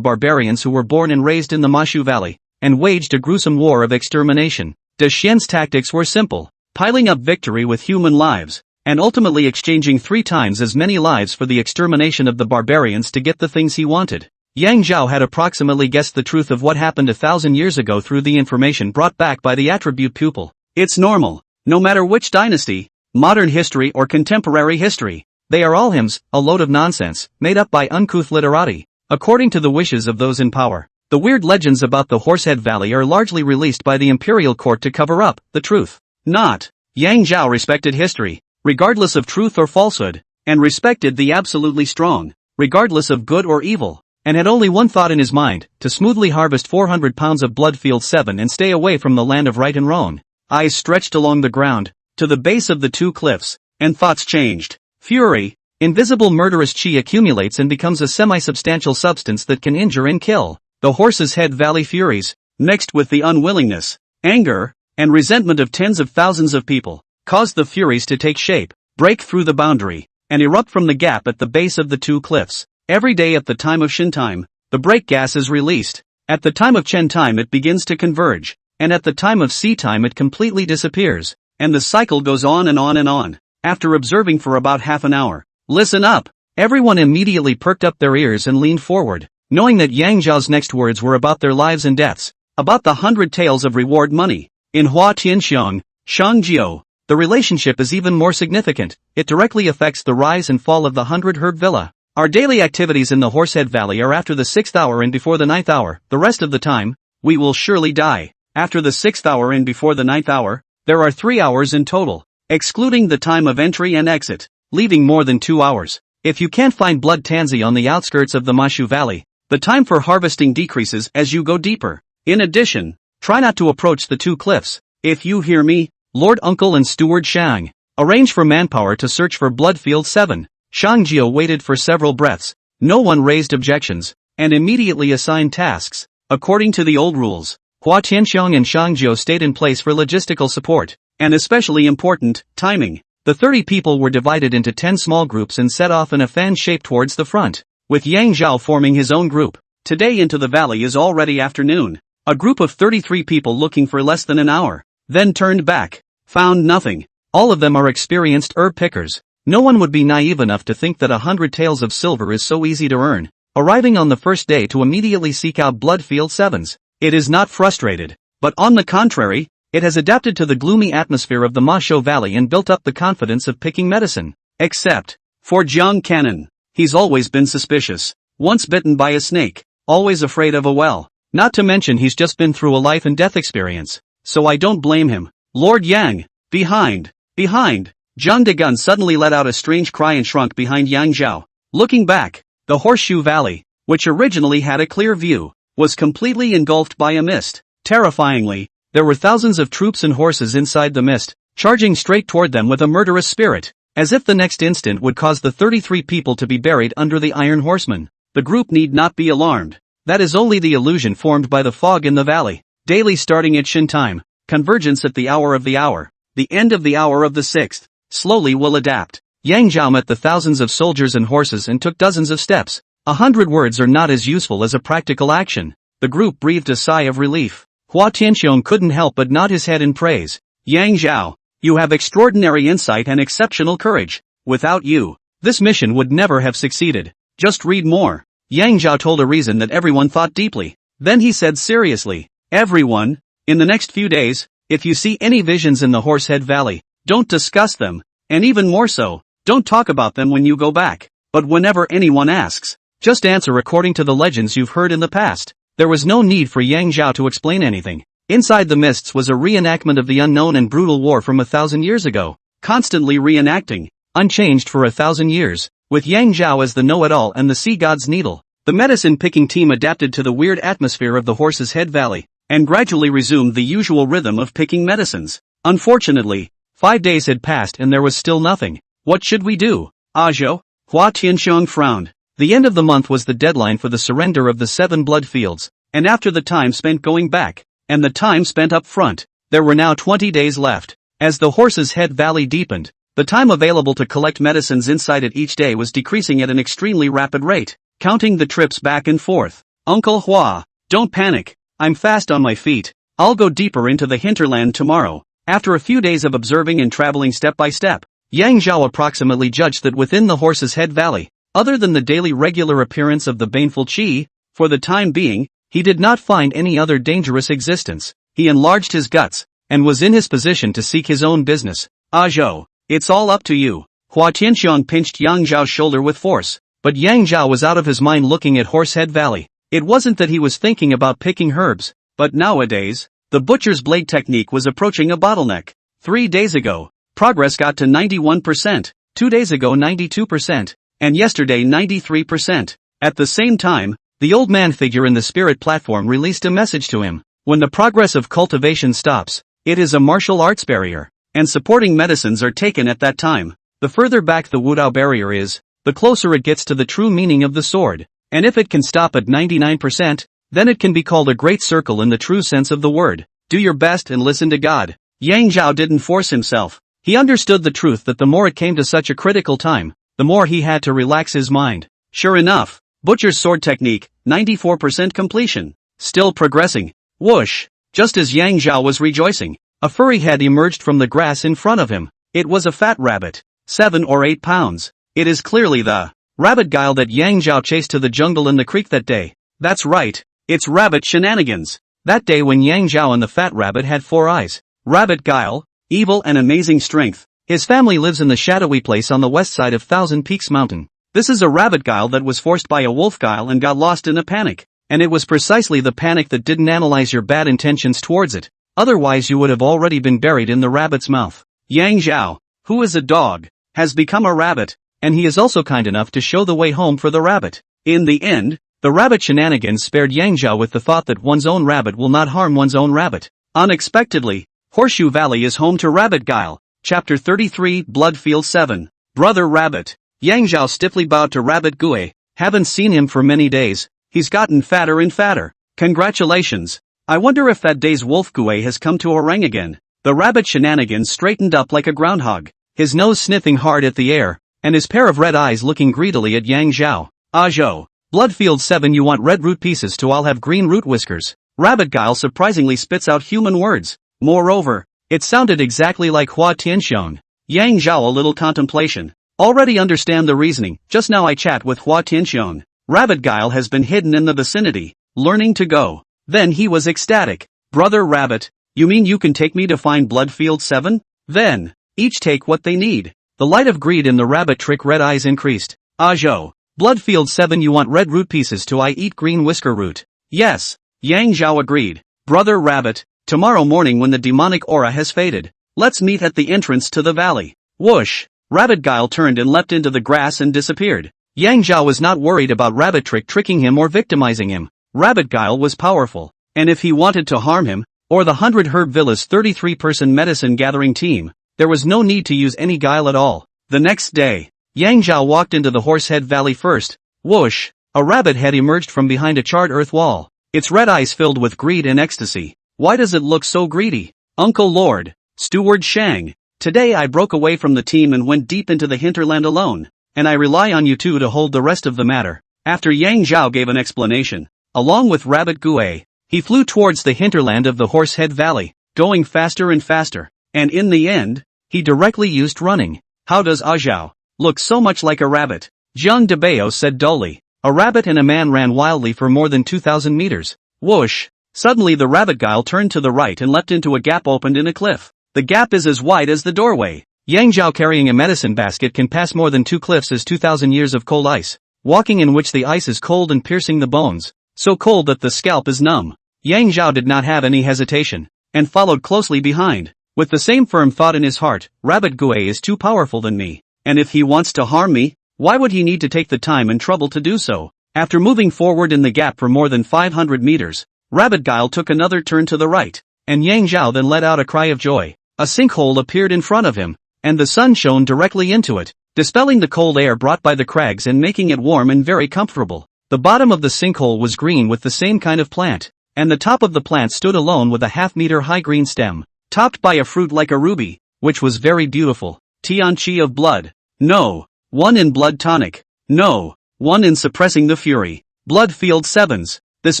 barbarians who were born and raised in the Mashu Valley, and waged a gruesome war of extermination. Dacian's tactics were simple. Piling up victory with human lives, and ultimately exchanging 3 times as many lives for the extermination of the barbarians to get the things he wanted. Yang Zhao had approximately guessed the truth of what happened 1,000 years ago through the information brought back by the attribute pupil. It's normal, no matter which dynasty, modern history or contemporary history. They are all hymns, a load of nonsense, made up by uncouth literati, according to the wishes of those in power. The weird legends about the Horsehead Valley are largely released by the imperial court to cover up the truth. Not. Yang Zhao respected history, regardless of truth or falsehood, and respected the absolutely strong, regardless of good or evil, and had only one thought in his mind, to smoothly harvest 400 pounds of Bloodfield 7 and stay away from the land of right and wrong. Eyes stretched along the ground, to the base of the 2 cliffs, and thoughts changed. Fury, invisible murderous chi accumulates and becomes a semi-substantial substance that can injure and kill. The Horse's Head Valley Furies, mixed with the unwillingness, anger, and resentment of tens of thousands of people, caused the Furies to take shape, break through the boundary, and erupt from the gap at the base of the 2 cliffs. Every day at the time of Shin time, the break gas is released. At the time of Chen time it begins to converge, and at the time of Si time it completely disappears, and the cycle goes on and on and on. After observing for about half an hour, listen up! Everyone immediately perked up their ears and leaned forward, knowing that Yang Zhao's next words were about their lives and deaths, about the 100 taels of reward money. In Hua Tianxiong, Shangjiu, the relationship is even more significant. It directly affects the rise and fall of the 100 Herb Villa. Our daily activities in the Horsehead Valley are after the 6th hour and before the 9th hour. The rest of the time, we will surely die. After the 6th hour and before the 9th hour, there are 3 hours in total, excluding the time of entry and exit. leaving more than 2 hours. If you can't find blood tansy on the outskirts of the Mashu Valley, the time for harvesting decreases as you go deeper. In addition, try not to approach the 2 cliffs. If you hear me, Lord Uncle and Steward Shang, arrange for manpower to search for Bloodfield 7. Shang Jia waited for several breaths. No one raised objections, and immediately assigned tasks. According to the old rules, Hua Tianxiong and Shang Jiao stayed in place for logistical support, and especially important, timing. The 30 people were divided into 10 small groups and set off in a fan shape towards the front, with Yang Zhao forming his own group. Today into the valley is already afternoon. A group of 33 people looking for less than an hour, then turned back, found nothing. All of them are experienced herb pickers. No one would be naive enough to think that 100 taels of silver is so easy to earn. Arriving on the first day to immediately seek out Bloodfield 7s, it is not frustrated, but on the contrary, it has adapted to the gloomy atmosphere of the Masho Valley and built up the confidence of picking medicine. Except for Jiang Cannon. He's always been suspicious. Once bitten by a snake, always afraid of a well. Not to mention he's just been through a life and death experience. So I don't blame him. Lord Yang, behind. Zhang Degun suddenly let out a strange cry and shrunk behind Yang Zhao. Looking back, the Horseshoe Valley, which originally had a clear view, was completely engulfed by a mist. Terrifyingly, there were thousands of troops and horses inside the mist, charging straight toward them with a murderous spirit, as if the next instant would cause the 33 people to be buried under the Iron Horsemen. The group need not be alarmed. That is only the illusion formed by the fog in the valley. Daily starting at Shin time, convergence at the hour of the hour, the end of the hour of the 6th, slowly will adapt. Yang Zhao met the thousands of soldiers and horses and took dozens of steps. 100 words are not as useful as a practical action. The group breathed a sigh of relief. Hua Tianxiong couldn't help but nod his head in praise. Yang Zhao, you have extraordinary insight and exceptional courage. Without you, this mission would never have succeeded. Just read more. Yang Zhao told a reason that everyone thought deeply. Then he said seriously, everyone, in the next few days, if you see any visions in the Horsehead Valley, don't discuss them, and even more so, don't talk about them when you go back. But whenever anyone asks, just answer according to the legends you've heard in the past. There was no need for Yang Zhao to explain anything. Inside the mists was a reenactment of the unknown and brutal war from 1,000 years ago, constantly reenacting, unchanged for 1,000 years, with Yang Zhao as the know-it-all and the sea god's needle. The medicine-picking team adapted to the weird atmosphere of the Horse's Head Valley, and gradually resumed the usual rhythm of picking medicines. Unfortunately, 5 days had passed and there was still nothing. What should we do? Ajo? Hua Tianxiong frowned. The end of the month was the deadline for the surrender of the 7 blood fields, and after the time spent going back, and the time spent up front, there were now 20 days left. As the Horse's Head Valley deepened, the time available to collect medicines inside it each day was decreasing at an extremely rapid rate, counting the trips back and forth. Uncle Hua, don't panic, I'm fast on my feet. I'll go deeper into the hinterland tomorrow. After a few days of observing and traveling step by step, Yang Zhao approximately judged that within the Horse's Head Valley, other than the daily regular appearance of the baneful Qi, for the time being, he did not find any other dangerous existence. He enlarged his guts, and was in his position to seek his own business. Zhao, it's all up to you. Hua Tianxiong pinched Yang Zhao's shoulder with force, but Yang Zhao was out of his mind looking at Horsehead Valley. It wasn't that he was thinking about picking herbs, but nowadays, the butcher's blade technique was approaching a bottleneck. 3 days ago, progress got to 91%, 2 days ago 92%. And yesterday 93%. At the same time, the old man figure in the spirit platform released a message to him. When the progress of cultivation stops, it is a martial arts barrier, and supporting medicines are taken at that time. The further back the Wudao barrier is, the closer it gets to the true meaning of the sword. And if it can stop at 99%, then it can be called a great circle in the true sense of the word. Do your best and listen to God. Yang Zhao didn't force himself. He understood the truth that the more it came to such a critical time, the more he had to relax his mind. Sure enough, Butcher's sword technique, 94% completion. Still progressing. Whoosh! Just as Yang Zhao was rejoicing, a furry head emerged from the grass in front of him. It was a fat rabbit, 7 or 8 pounds. It is clearly the rabbit guile that Yang Zhao chased to the jungle in the creek that day. That's right, it's rabbit shenanigans. That day when Yang Zhao and the fat rabbit had 4 eyes. Rabbit guile, evil and amazing strength. His family lives in the shadowy place on the west side of Thousand Peaks Mountain. This is a rabbit guile that was forced by a wolf guile and got lost in a panic. And it was precisely the panic that didn't analyze your bad intentions towards it. Otherwise you would have already been buried in the rabbit's mouth. Yang Zhao, who is a dog. has become a rabbit, and he is also kind enough to show the way home for the rabbit. In the end, the rabbit shenanigans spared Yang Zhao with the thought that one's own rabbit will not harm one's own rabbit. Unexpectedly, Horseshoe Valley is home to Rabbit Guile. Chapter 33 Bloodfield 7. Brother Rabbit. Yang Zhao stiffly bowed to Rabbit Gue. Haven't seen him for many days. He's gotten fatter and fatter. Congratulations. I wonder if that day's Wolf Gue has come to orang again. The rabbit shenanigans straightened up like a groundhog, his nose sniffing hard at the air, and his pair of red eyes looking greedily at Yang Zhao. Ajo. Bloodfield 7, you want red root pieces to I'll have green root whiskers. Rabbit Guile surprisingly spits out human words. Moreover, it sounded exactly like Hua Tianxiong. Yang Zhao a little contemplation. Already understand the reasoning, just now I chat with Hua Tianxiong. Rabbit Guile has been hidden in the vicinity, learning to go. Then he was ecstatic. Brother Rabbit, you mean you can take me to find Bloodfield 7? Then, each take what they need. The light of greed in the rabbit trick red eyes increased. Ajo. Bloodfield 7, you want red root pieces to I eat green whisker root. Yes. Yang Zhao agreed. Brother Rabbit, tomorrow morning when the demonic aura has faded, let's meet at the entrance to the valley. Whoosh! Rabbit Guile turned and leapt into the grass and disappeared. Yang Zhao was not worried about Rabbit Trick tricking him or victimizing him. Rabbit Guile was powerful, and if he wanted to harm him, or the 100 Herb Villa's 33-person medicine gathering team, there was no need to use any guile at all. The next day, Yang Zhao walked into the Horsehead Valley first. Whoosh! A rabbit head emerged from behind a charred earth wall, its red eyes filled with greed and ecstasy. Why does it look so greedy? Uncle Lord, Steward Shang, today I broke away from the team and went deep into the hinterland alone, and I rely on you two to hold the rest of the matter. After Yang Zhao gave an explanation, along with Rabbit Gue, he flew towards the hinterland of the Horsehead Valley, going faster and faster, and in the end, he directly used running. How does Zhao look so much like a rabbit? Jiang Debao said dully. A rabbit and a man ran wildly for more than 2,000 meters. Whoosh! Suddenly the Rabbit Guile turned to the right and leapt into a gap opened in a cliff. The gap is as wide as the doorway. Yang Zhao carrying a medicine basket can pass more than 2 cliffs as 2,000 years of cold ice, walking in which the ice is cold and piercing the bones, so cold that the scalp is numb. Yang Zhao did not have any hesitation, and followed closely behind, with the same firm thought in his heart, Rabbit Gue is too powerful than me, and if he wants to harm me, why would he need to take the time and trouble to do so? After moving forward in the gap for more than 500 meters, Rabbit Guile took another turn to the right, and Yang Zhao then let out a cry of joy. A sinkhole appeared in front of him, and the sun shone directly into it, dispelling the cold air brought by the crags and making it warm and very comfortable. The bottom of the sinkhole was green with the same kind of plant, and the top of the plant stood alone with a half-meter high green stem, topped by a fruit like a ruby, which was very beautiful. Tianqi of blood. No. 1 in blood tonic. No. 1 in suppressing the fury. Bloodfield 7s. This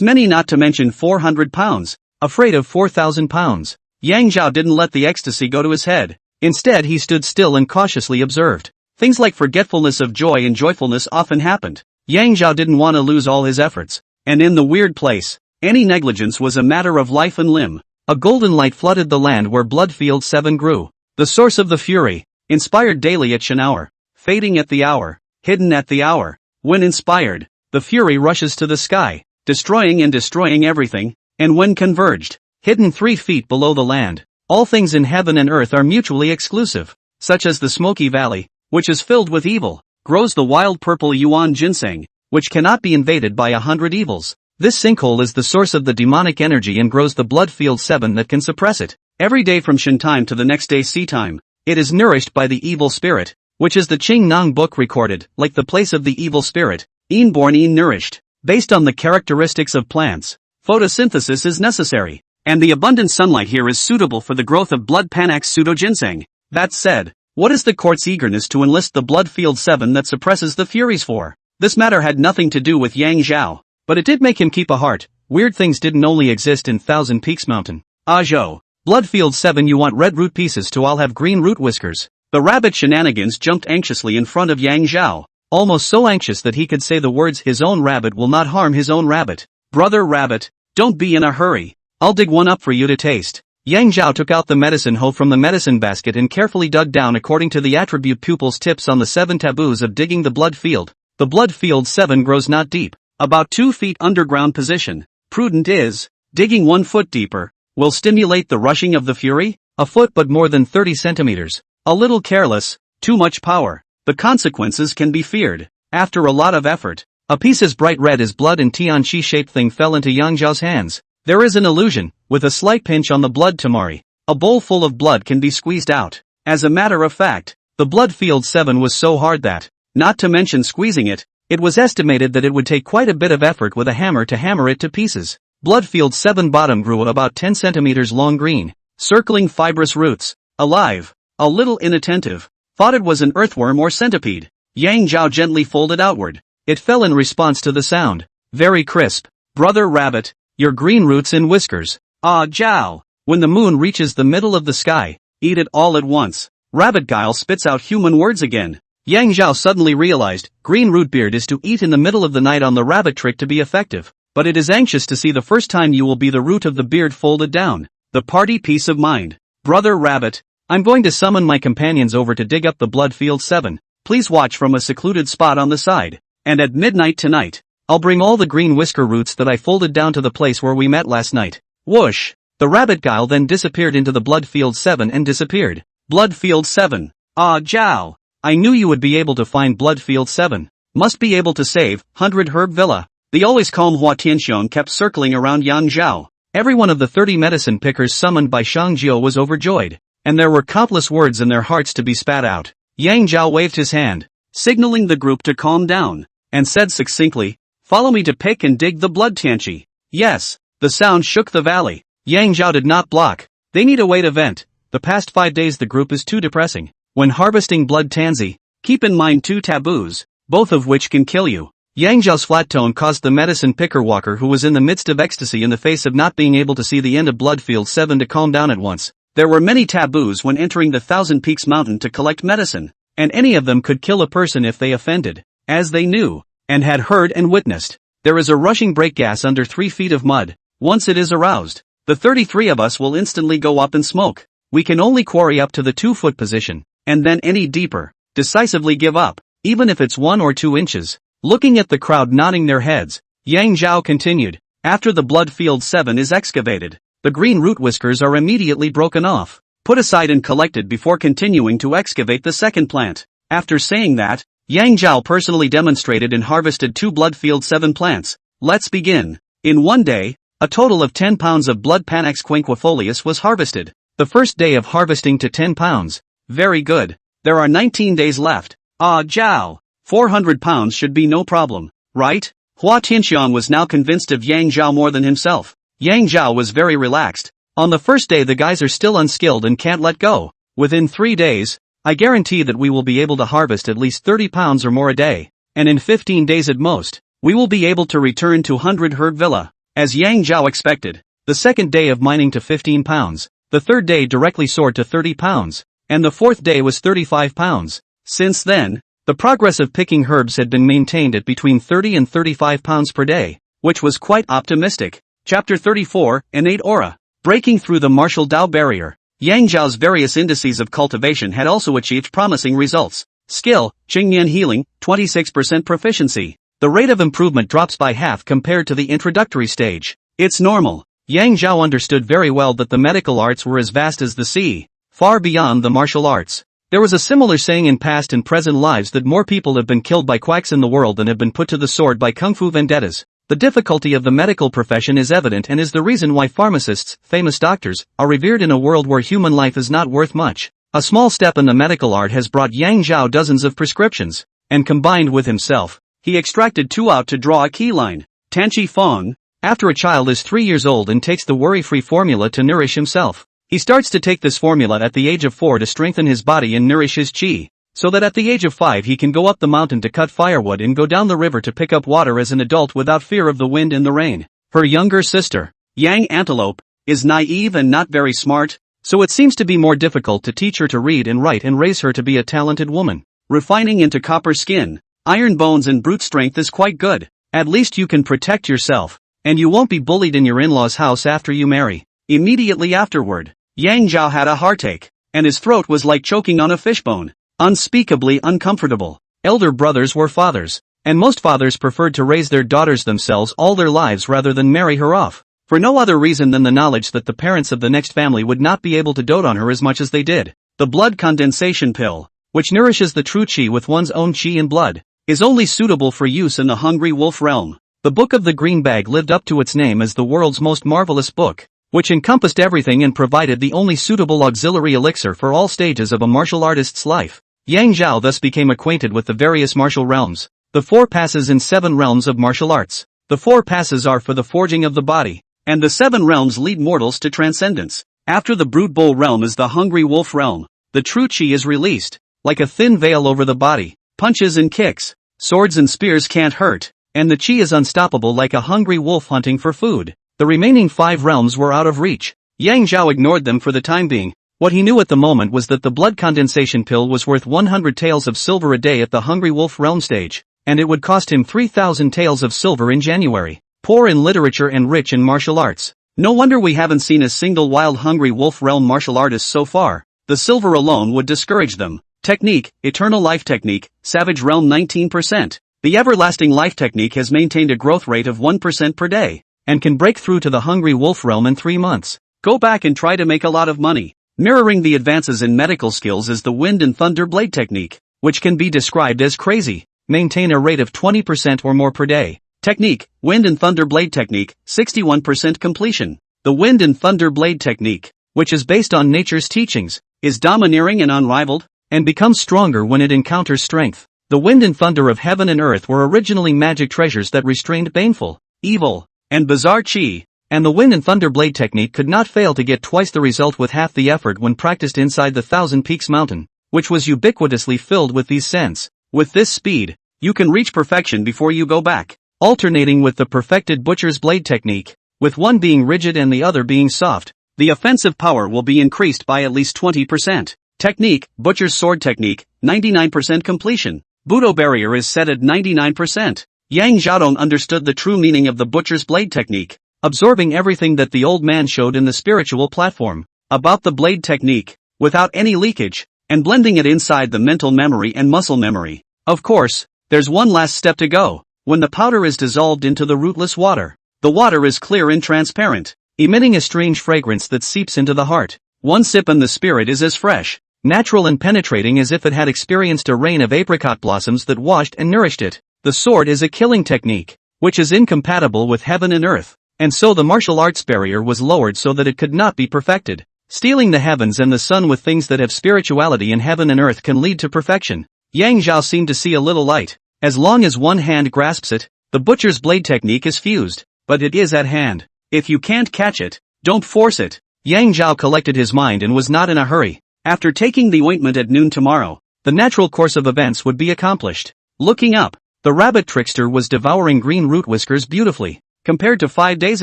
many not to mention 400 pounds. Afraid of 4,000 pounds. Yang Zhao didn't let the ecstasy go to his head. Instead he stood still and cautiously observed. Things like forgetfulness of joy and joyfulness often happened. Yang Zhao didn't want to lose all his efforts. And in the weird place, any negligence was a matter of life and limb. A golden light flooded the land where Bloodfield 7 grew. The source of the fury, inspired daily at an hour, fading at the hour, hidden at the hour. When inspired, the fury rushes to the sky, destroying and destroying everything, and when converged, hidden 3 feet below the land. All things in heaven and earth are mutually exclusive, such as the Smoky Valley, which is filled with evil, grows the wild purple yuan ginseng, which cannot be invaded by 100 evils. This sinkhole is the source of the demonic energy and grows the Bloodfield 7 that can suppress it. Every day from Shin time to the next day sea time, it is nourished by the evil spirit, which is the Qing Nong book recorded, like the place of the evil spirit, born nourished. Based on the characteristics of plants, photosynthesis is necessary, and the abundant sunlight here is suitable for the growth of blood panax pseudo-ginseng. That said, what is the court's eagerness to enlist the Bloodfield 7 that suppresses the furies for? This matter had nothing to do with Yang Zhao, but it did make him keep a heart. Weird things didn't only exist in Thousand Peaks Mountain. Ajo. Bloodfield 7, you want red root pieces to I'll have green root whiskers. The rabbit shenanigans jumped anxiously in front of Yang Zhao, almost so anxious that he could say the words his own rabbit will not harm his own rabbit. Brother Rabbit, don't be in a hurry. I'll dig one up for you to taste. Yang Zhao took out the medicine hoe from the medicine basket and carefully dug down according to the attribute pupil's tips on the 7 taboos of digging the blood field. The Bloodfield 7 grows not deep, about 2 feet underground position. Prudent is, digging 1 foot deeper, will stimulate the rushing of the fury, a foot but more than 30 centimeters. A little careless, Too much power. The consequences can be feared. After a lot of effort, a piece as bright red as blood and Tianqi-shaped thing fell into Yang Zhao's hands. There is an illusion, with a slight pinch on the blood tamari. A bowl full of blood can be squeezed out. As a matter of fact, the blood field 7 was so hard that, not to mention squeezing it, it was estimated that it would take quite a bit of effort with a hammer to hammer it to pieces. Blood field 7 bottom grew about 10 centimeters long green, circling fibrous roots, alive, a little inattentive, thought it was an earthworm or centipede. Yang Zhao gently folded outward. It fell in response to the sound. Very crisp. Brother Rabbit, your green roots and whiskers. Ah Zhao. When the moon reaches the middle of the sky, eat it all at once. Rabbit Guile spits out human words again. Yang Zhao suddenly realized, green root beard is to eat in the middle of the night on the rabbit trick to be effective, but it is anxious to see the first time you will be the root of the beard folded down. The party peace of mind. Brother Rabbit, I'm going to summon my companions over to dig up the blood field 7. Please watch from a secluded spot on the side. And at midnight tonight, I'll bring all the green whisker roots that I folded down to the place where we met last night. Whoosh! The rabbit guile then disappeared into the blood field 7 and disappeared. Blood field 7. Ah Zhao! I knew you would be able to find blood field 7. Must be able to save 100 Herb Villa. The always calm Hua Tianxiong kept circling around Yang Zhao. Every one of the 30 medicine pickers summoned by Shang Jiao was overjoyed, and there were countless words in their hearts to be spat out. Yang Zhao waved his hand, signaling the group to calm down, and said succinctly, follow me to pick and dig the blood Tianqi. Yes, the sound shook the valley. Yang Zhao did not block. They need a way to vent. The past 5 days the group is too depressing. When harvesting blood tansy, keep in mind 2 taboos, both of which can kill you. Yang Zhao's flat tone caused the medicine picker walker who was in the midst of ecstasy in the face of not being able to see the end of blood field 7 to calm down at once. There were many taboos when entering the Thousand Peaks mountain to collect medicine, and any of them could kill a person if they offended. As they knew, and had heard and witnessed, there is a rushing break gas under 3 feet of mud. Once it is aroused, the 33 of us will instantly go up in smoke. We can only quarry up to the 2-foot position, and then any deeper, decisively give up, even if it's 1 or 2 inches. Looking at the crowd nodding their heads, Yang Zhao continued, after the blood field 7 is excavated, the green root whiskers are immediately broken off, put aside and collected before continuing to excavate the second plant. After saying that, Yang Zhao personally demonstrated and harvested 2 blood field 7 plants. Let's begin. In one day, a total of 10 pounds of blood Panax quinquefolius was harvested. The first day of harvesting to 10 pounds. Very good. There are 19 days left. Ah Zhao. 400 pounds should be no problem, right? Hua Tianxiong was now convinced of Yang Zhao more than himself. Yang Zhao was very relaxed. On the first day the guys are still unskilled and can't let go. Within 3 days, I guarantee that we will be able to harvest at least 30 pounds or more a day, and in 15 days at most, we will be able to return to 100 Herb Villa. As Yang Zhao expected, the second day of mining to 15 pounds, the third day directly soared to 30 pounds, and the fourth day was 35 pounds. Since then, the progress of picking herbs had been maintained at between 30 and 35 pounds per day, which was quite optimistic. Chapter 34, Innate Aura. Breaking through the martial Dao barrier. Yang Zhao's various indices of cultivation had also achieved promising results. Skill, Qingnian healing, 26% proficiency. The rate of improvement drops by half compared to the introductory stage. It's normal. Yang Zhao understood very well that the medical arts were as vast as the sea, far beyond the martial arts. There was a similar saying in past and present lives that more people have been killed by quacks in the world than have been put to the sword by kung fu vendettas. The difficulty of the medical profession is evident and is the reason why pharmacists, famous doctors, are revered in a world where human life is not worth much. A small step in the medical art has brought Yang Zhao dozens of prescriptions, and combined with himself, he extracted 2 out to draw a key line. Tanchi Fong, after a child is 3 years old and takes the worry-free formula to nourish himself. He starts to take this formula at the age of 4 to strengthen his body and nourish his chi, so that at the age of 5 he can go up the mountain to cut firewood and go down the river to pick up water as an adult without fear of the wind and the rain. Her younger sister, Yang Antelope, is naive and not very smart, so it seems to be more difficult to teach her to read and write and raise her to be a talented woman. Refining into copper skin, iron bones and brute strength is quite good. At least you can protect yourself, and you won't be bullied in your in-laws' house after you marry. Immediately afterward, Yang Zhao had a heartache, and his throat was like choking on a fishbone. Unspeakably uncomfortable. Elder brothers were fathers, and most fathers preferred to raise their daughters themselves all their lives rather than marry her off, for no other reason than the knowledge that the parents of the next family would not be able to dote on her as much as they did. The blood condensation pill. which nourishes the true chi with one's own chi and blood, is only suitable for use in the hungry wolf realm. The Book of the Green Bag lived up to its name as the world's most marvelous book, which encompassed everything and provided the only suitable auxiliary elixir for all stages of a martial artist's life. Yang Zhao thus became acquainted with the various martial realms, the 4 passes in 7 realms of martial arts. The 4 passes are for the forging of the body, and the 7 realms lead mortals to transcendence. After the brute bull realm is the hungry wolf realm. The true chi is released, like a thin veil over the body. Punches and kicks, swords and spears can't hurt, and the chi is unstoppable like a hungry wolf hunting for food. The remaining 5 realms were out of reach. Yang Zhao ignored them for the time being. What he knew at the moment was that the blood condensation pill was worth 100 taels of silver a day at the hungry wolf realm stage, and it would cost him 3,000 taels of silver in January. Poor in literature and rich in martial arts. No wonder we haven't seen a single wild hungry wolf realm martial artist so far. The silver alone would discourage them. Technique, Eternal Life Technique, Savage Realm 19%. The Everlasting Life Technique has maintained a growth rate of 1% per day, and can break through to the hungry wolf realm in 3 months. Go back and try to make a lot of money. Mirroring the advances in medical skills is the Wind and Thunder Blade Technique, which can be described as crazy. Maintain a rate of 20% or more per day. Technique, Wind and Thunder Blade Technique, 61% completion. The Wind and Thunder Blade Technique, which is based on nature's teachings, is domineering and unrivaled, and becomes stronger when it encounters strength. The wind and thunder of heaven and earth were originally magic treasures that restrained baneful, evil, and bizarre chi, and the Wind and Thunder Blade Technique could not fail to get twice the result with half the effort when practiced inside the Thousand Peaks mountain, which was ubiquitously filled with these scents. With this speed, you can reach perfection before you go back. Alternating with the perfected Butcher's Blade Technique, with one being rigid and the other being soft, the offensive power will be increased by at least 20%. Technique, Butcher's Sword Technique, 99% completion. Budo Barrier is set at 99%. Yang Xiaodong understood the true meaning of the Butcher's Blade Technique, absorbing everything that the old man showed in the spiritual platform about the blade technique, without any leakage, and blending it inside the mental memory and muscle memory. Of course, there's one last step to go. When the powder is dissolved into the rootless water, the water is clear and transparent, emitting a strange fragrance that seeps into the heart. One sip and the spirit is as fresh, natural and penetrating as if it had experienced a rain of apricot blossoms that washed and nourished it. The sword is a killing technique, which is incompatible with heaven and earth, and so the martial arts barrier was lowered so that it could not be perfected. Stealing the heavens and the sun with things that have spirituality in heaven and earth can lead to perfection. Yang Zhao seemed to see a little light. As long as one hand grasps it, the Butcher's Blade Technique is fused, but it is at hand. If you can't catch it, don't force it. Yang Zhao collected his mind and was not in a hurry. After taking the ointment at noon tomorrow, the natural course of events would be accomplished. Looking up, the rabbit trickster was devouring green root whiskers beautifully. Compared to 5 days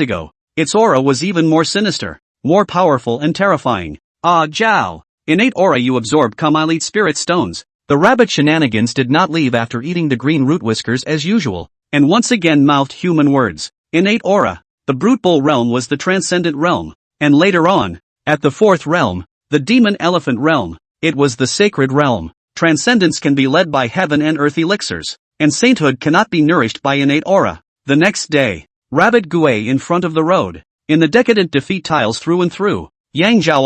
ago, its aura was even more sinister, more powerful and terrifying. Ah, Zhao! Innate aura you absorb. Come, I'll eat spirit stones. The rabbit shenanigans did not leave after eating the green root whiskers as usual, and once again mouthed human words. Innate aura. The brute bull realm was the transcendent realm, and later on, at the 4th realm, the demon elephant realm, it was the sacred realm. Transcendence can be led by heaven and earth elixirs, and sainthood cannot be nourished by innate aura. The next day, Rabbit Gui in front of the road. In the decadent defeat tiles through and through. Yang Zhao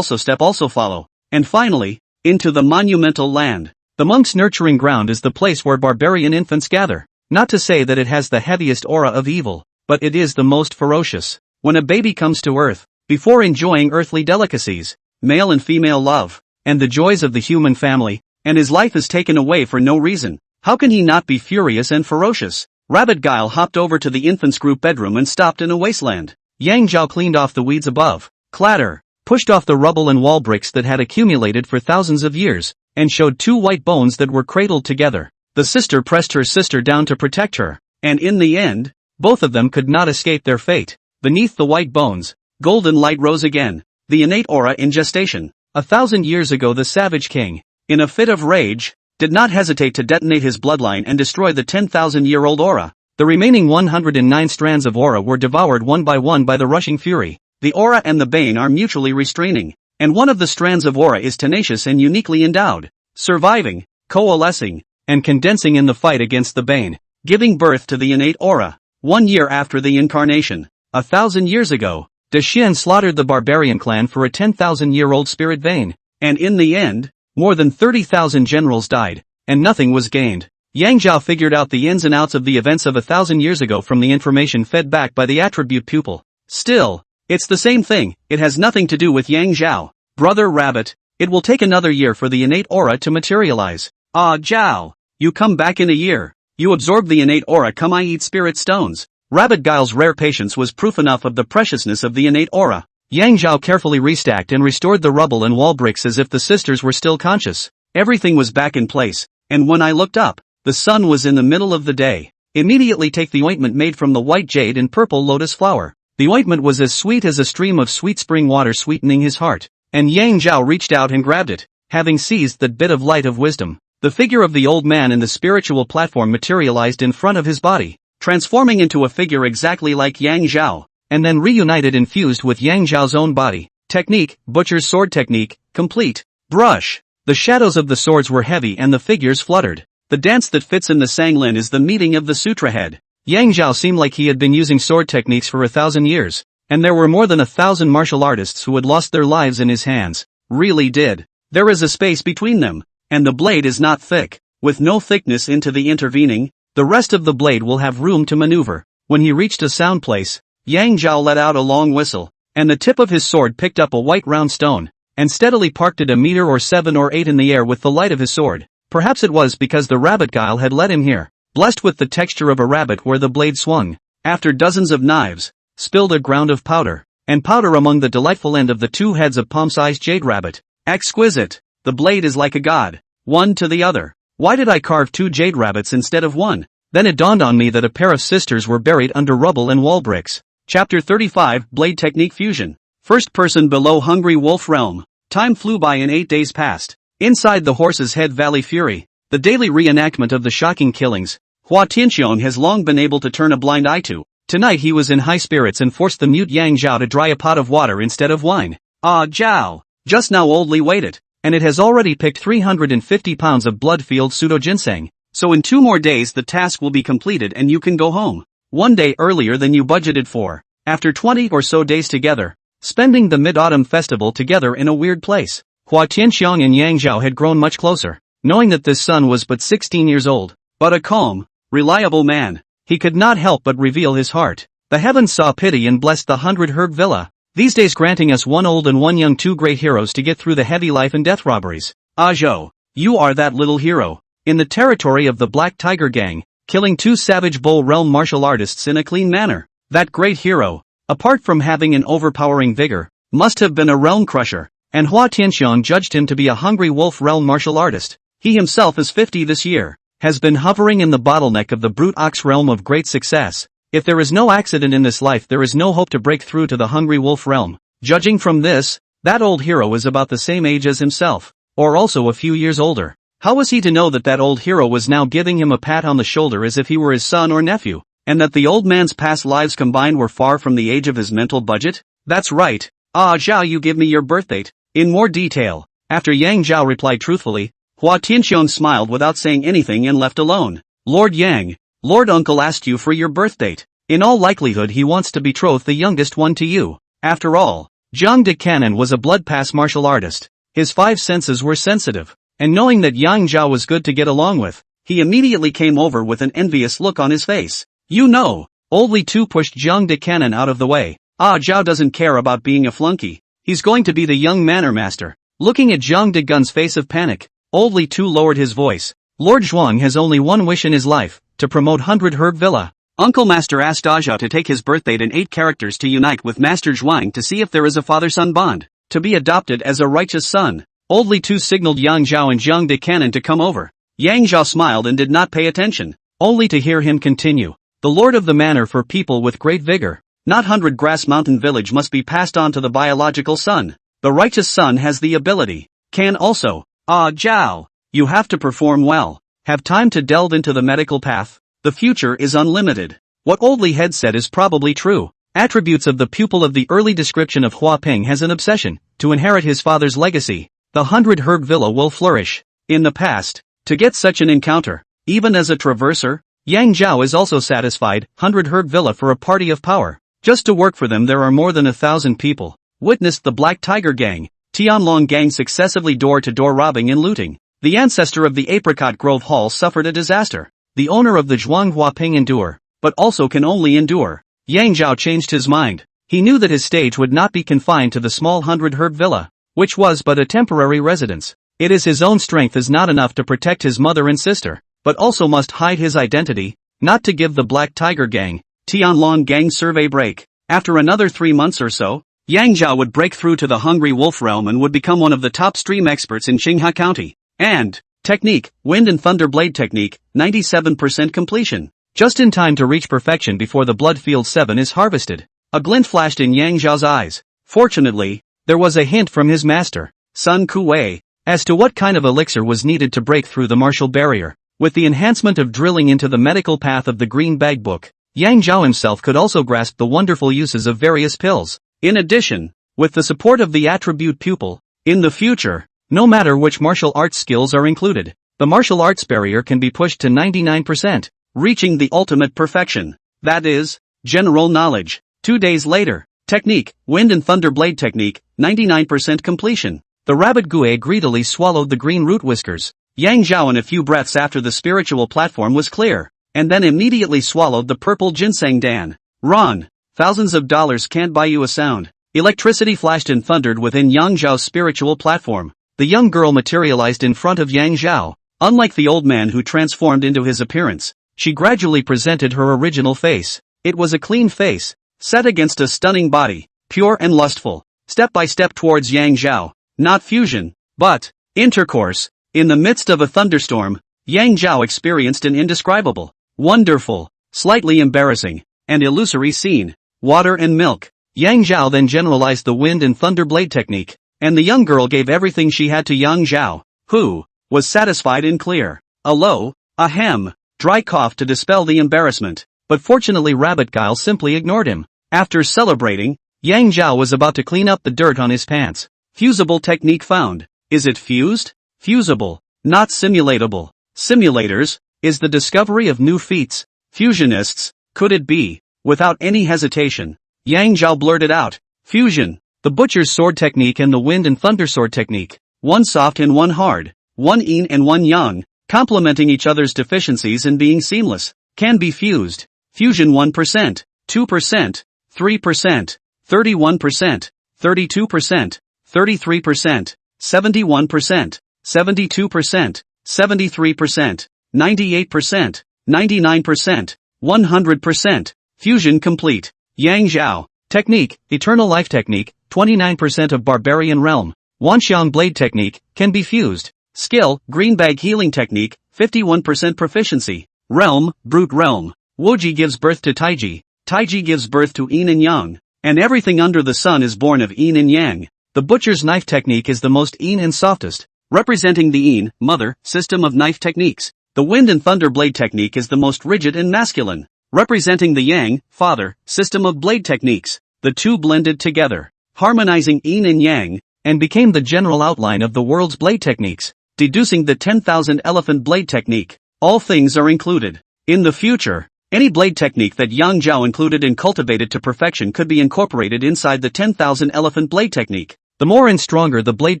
also follow. And finally, into the monumental land. The monk's nurturing ground is the place where barbarian infants gather. Not to say that it has the heaviest aura of evil, but it is the most ferocious. When a baby comes to earth, before enjoying earthly delicacies, male and female love, and the joys of the human family, and his life is taken away for no reason, how can he not be furious and ferocious? Rabbit Guile hopped over to the infant's group bedroom and stopped in a wasteland. Yang Zhao cleaned off the weeds above, clatter, pushed off the rubble and wall bricks that had accumulated for thousands of years, and showed 2 white bones that were cradled together. The sister pressed her sister down to protect her, and in the end, both of them could not escape their fate. Beneath the white bones, golden light rose again, the innate aura in gestation. 1,000 years ago the savage king, in a fit of rage, did not hesitate to detonate his bloodline and destroy the 10,000-year-old aura. The remaining 109 strands of aura were devoured one by the rushing fury. The aura and the bane are mutually restraining, and one of the strands of aura is tenacious and uniquely endowed, surviving, coalescing, and condensing in the fight against the bane, giving birth to the innate aura. 1 year after the incarnation, 1,000 years ago, De Xian slaughtered the barbarian clan for a 10,000-year-old spirit vein, and in the end, More than 30,000 generals died, and nothing was gained. Yang Zhao figured out the ins and outs of the events of 1,000 years ago from the information fed back by the attribute pupil. Still, it's the same thing, it has nothing to do with Yang Zhao. Brother Rabbit, it will take another year for the innate aura to materialize. Ah Zhao, you come back in a year. You absorb the innate aura, come I eat spirit stones. Rabbit Guile's rare patience was proof enough of the preciousness of the innate aura. Yang Zhao carefully restacked and restored the rubble and wall bricks as if the sisters were still conscious. Everything was back in place, and when I looked up, the sun was in the middle of the day. Immediately take the ointment made from the white jade and purple lotus flower. The ointment was as sweet as a stream of sweet spring water sweetening his heart. And Yang Zhao reached out and grabbed it, having seized that bit of light of wisdom. The figure of the old man in the spiritual platform materialized in front of his body, transforming into a figure exactly like Yang Zhao, and then reunited and fused with Yang Zhao's own body. Technique, butcher's sword technique, complete. Brush. The shadows of the swords were heavy and the figures fluttered. The dance that fits in the Sanglin is the meeting of the sutra head. Yang Zhao seemed like he had been using sword techniques for 1,000 years, and there were more than 1,000 martial artists who had lost their lives in his hands. Really did. There is a space between them, and the blade is not thick, with no thickness into the intervening. The rest of the blade will have room to maneuver. When he reached a sound place, Yang Zhao let out a long whistle, and the tip of his sword picked up a white round stone, and steadily parked it a meter or 7 or 8 in the air with the light of his sword. Perhaps it was because the rabbit guile had led him here, blessed with the texture of a rabbit where the blade swung. After dozens of knives, spilled a ground of powder, and powder among the delightful end of the 2 heads of palm-sized jade rabbit. Exquisite. The blade is like a god, one to the other. Why did I carve 2 jade rabbits instead of 1? Then it dawned on me that a pair of sisters were buried under rubble and wall bricks. Chapter 35, Blade Technique Fusion. First person below Hungry Wolf Realm. Time flew by and 8 days passed. Inside the Horse's Head Valley Fury, the daily reenactment of the shocking killings, Hua Tianxiong has long been able to turn a blind eye to. Tonight he was in high spirits and forced the mute Yang Zhao to dry a pot of water instead of wine. Ah Zhao! Just now Old Li waited, and it has already picked 350 pounds of blood-field pseudo-ginseng. So in 2 more days the task will be completed and you can go home. 1 day earlier than you budgeted for. After 20 or so days together, spending the Mid-Autumn Festival together in a weird place, Hua Tianxiong and Yang Zhao had grown much closer, knowing that this son was but 16 years old, but a calm, reliable man. He could not help but reveal his heart. The heavens saw pity and blessed the 100-herb villa, these days granting us 1 old and 1 young, 2 great heroes to get through the heavy life and death robberies. Ah Zhou, you are that little hero. In the territory of the Black Tiger Gang, killing 2 savage Bull Realm martial artists in a clean manner. That great hero, apart from having an overpowering vigor, must have been a realm crusher, and Hua Tianxiong judged him to be a Hungry Wolf Realm martial artist. He himself is 50 this year, has been hovering in the bottleneck of the Brute Ox realm of great success. If there is no accident in this life, there is no hope to break through to the Hungry Wolf realm. Judging from this, that old hero is about the same age as himself, or also a few years older. How was he to know that that old hero was now giving him a pat on the shoulder as if he were his son or nephew, and that the old man's past lives combined were far from the age of his mental budget? That's right. Ah Zhao, you give me your birth date. In more detail. After Yang Zhao replied truthfully, Hua Tianxiong smiled without saying anything and left alone. Lord Yang, Lord Uncle asked you for your birth date. In all likelihood he wants to betroth the youngest one to you. After all, Zhang de Cannon was a blood-pass martial artist. His 5 senses were sensitive, and knowing that Yang Zhao was good to get along with, he immediately came over with an envious look on his face. You know, Old Li too pushed Zhang de Cannon out of the way. Ah Zhao doesn't care about being a flunky. He's going to be the young manor master. Looking at Zhang de Gun's face of panic, Old Li too lowered his voice. Lord Zhuang has only 1 wish in his life, to promote 100-herb villa. Uncle Master asked Ah Zhao to take his birth date and 8 characters to unite with Master Zhuang to see if there is a father-son bond, to be adopted as a righteous son. Old Li too signaled Yang Zhao and Zhang de Cannon to come over. Yang Zhao smiled and did not pay attention, only to hear him continue. The lord of the manor for people with great vigor. Not 100 Grass Mountain Village must be passed on to the biological son. The righteous son has the ability. Can also. Ah Zhao, you have to perform well. Have time to delve into the medical path. The future is unlimited. What Old Li had said is probably true. Attributes of the pupil of the early description of Hua Ping has an obsession, to inherit his father's legacy. The 100-herb villa will flourish. In the past, to get such an encounter, even as a traverser, Yang Zhao is also satisfied. 100-herb villa for a party of power. Just to work for them there are more than 1,000 people. Witnessed the Black Tiger Gang. Tianlong gang successively door-to-door robbing and looting. The ancestor of the Apricot Grove Hall suffered a disaster. The owner of the Zhuanghua Ping endure, but also can only endure. Yang Zhao changed his mind. He knew that his stage would not be confined to the small 100-herb villa, which was but a temporary residence. It is his own strength is not enough to protect his mother and sister, but also must hide his identity, not to give the Black Tiger Gang, Tianlong Gang survey break. After another 3 months or so, Yang Zhao would break through to the Hungry Wolf realm and would become one of the top stream experts in Qinghai County. And, technique, Wind and Thunder Blade technique, 97% completion. Just in time to reach perfection before the Bloodfield 7 is harvested. A glint flashed in Yang Zhao's eyes. Fortunately, there was a hint from his master, Sun Kuwei, as to what kind of elixir was needed to break through the martial barrier. With the enhancement of drilling into the medical path of the Green Bag Book, Yang Zhao himself could also grasp the wonderful uses of various pills. In addition, with the support of the attribute pupil, in the future, no matter which martial arts skills are included, the martial arts barrier can be pushed to 99%, reaching the ultimate perfection. That is, general knowledge. 2 days later, technique, Wind and Thunder Blade technique, 99% completion. The rabbit Gue greedily swallowed the green root whiskers. Yang Zhao in a few breaths after the spiritual platform was clear, and then immediately swallowed the purple ginseng dan. Run. Thousands of dollars can't buy you a sound. Electricity flashed and thundered within Yang Zhao's spiritual platform. The young girl materialized in front of Yang Zhao. Unlike the old man who transformed into his appearance, she gradually presented her original face. It was a clean face, set against a stunning body, pure and lustful. Step by step towards Yang Zhao. Not fusion, but intercourse. In the midst of a thunderstorm, Yang Zhao experienced an indescribable, wonderful, slightly embarrassing, and illusory scene. Water and milk. Yang Zhao then generalized the Wind and Thunder Blade technique, and the young girl gave everything she had to Yang Zhao, who was satisfied and clear. A low, ahem, dry cough to dispel the embarrassment, but fortunately Rabbit Guile simply ignored him. After celebrating, Yang Zhao was about to clean up the dirt on his pants. Fusible technique found. Is it fused? Fusible, not simulatable. Simulators, is the discovery of new feats. Fusionists, could it be? Without any hesitation, Yang Zhao blurted out, fusion, the butcher's sword technique and the Wind and Thunder sword technique. One soft and one hard, one yin and one yang, complementing each other's deficiencies and being seamless, can be fused. Fusion 1%, 2%, 3%, 31%, 32%, 33%, 71%, 72%, 73%, 98%, 99%, 100%. Fusion complete. Yang Zhao. Technique, Eternal Life Technique, 29% of Barbarian Realm. Wanxiang Blade Technique, can be fused. Skill, Green Bag Healing Technique, 51% proficiency. Realm, Brute Realm. Wuji gives birth to Taiji. Taiji gives birth to Yin and Yang. And everything under the sun is born of Yin and Yang. The Butcher's Knife Technique is the most Yin and softest, representing the Yin, mother, system of knife techniques. The Wind and Thunder Blade Technique is the most rigid and masculine, representing the Yang, father, system of blade techniques. The two blended together, harmonizing Yin and Yang, and became the general outline of the world's blade techniques, deducing the 10,000 elephant blade technique. All things are included. In the future, any blade technique that Yang Zhao included and cultivated to perfection could be incorporated inside the 10,000 elephant blade technique. The more and stronger the blade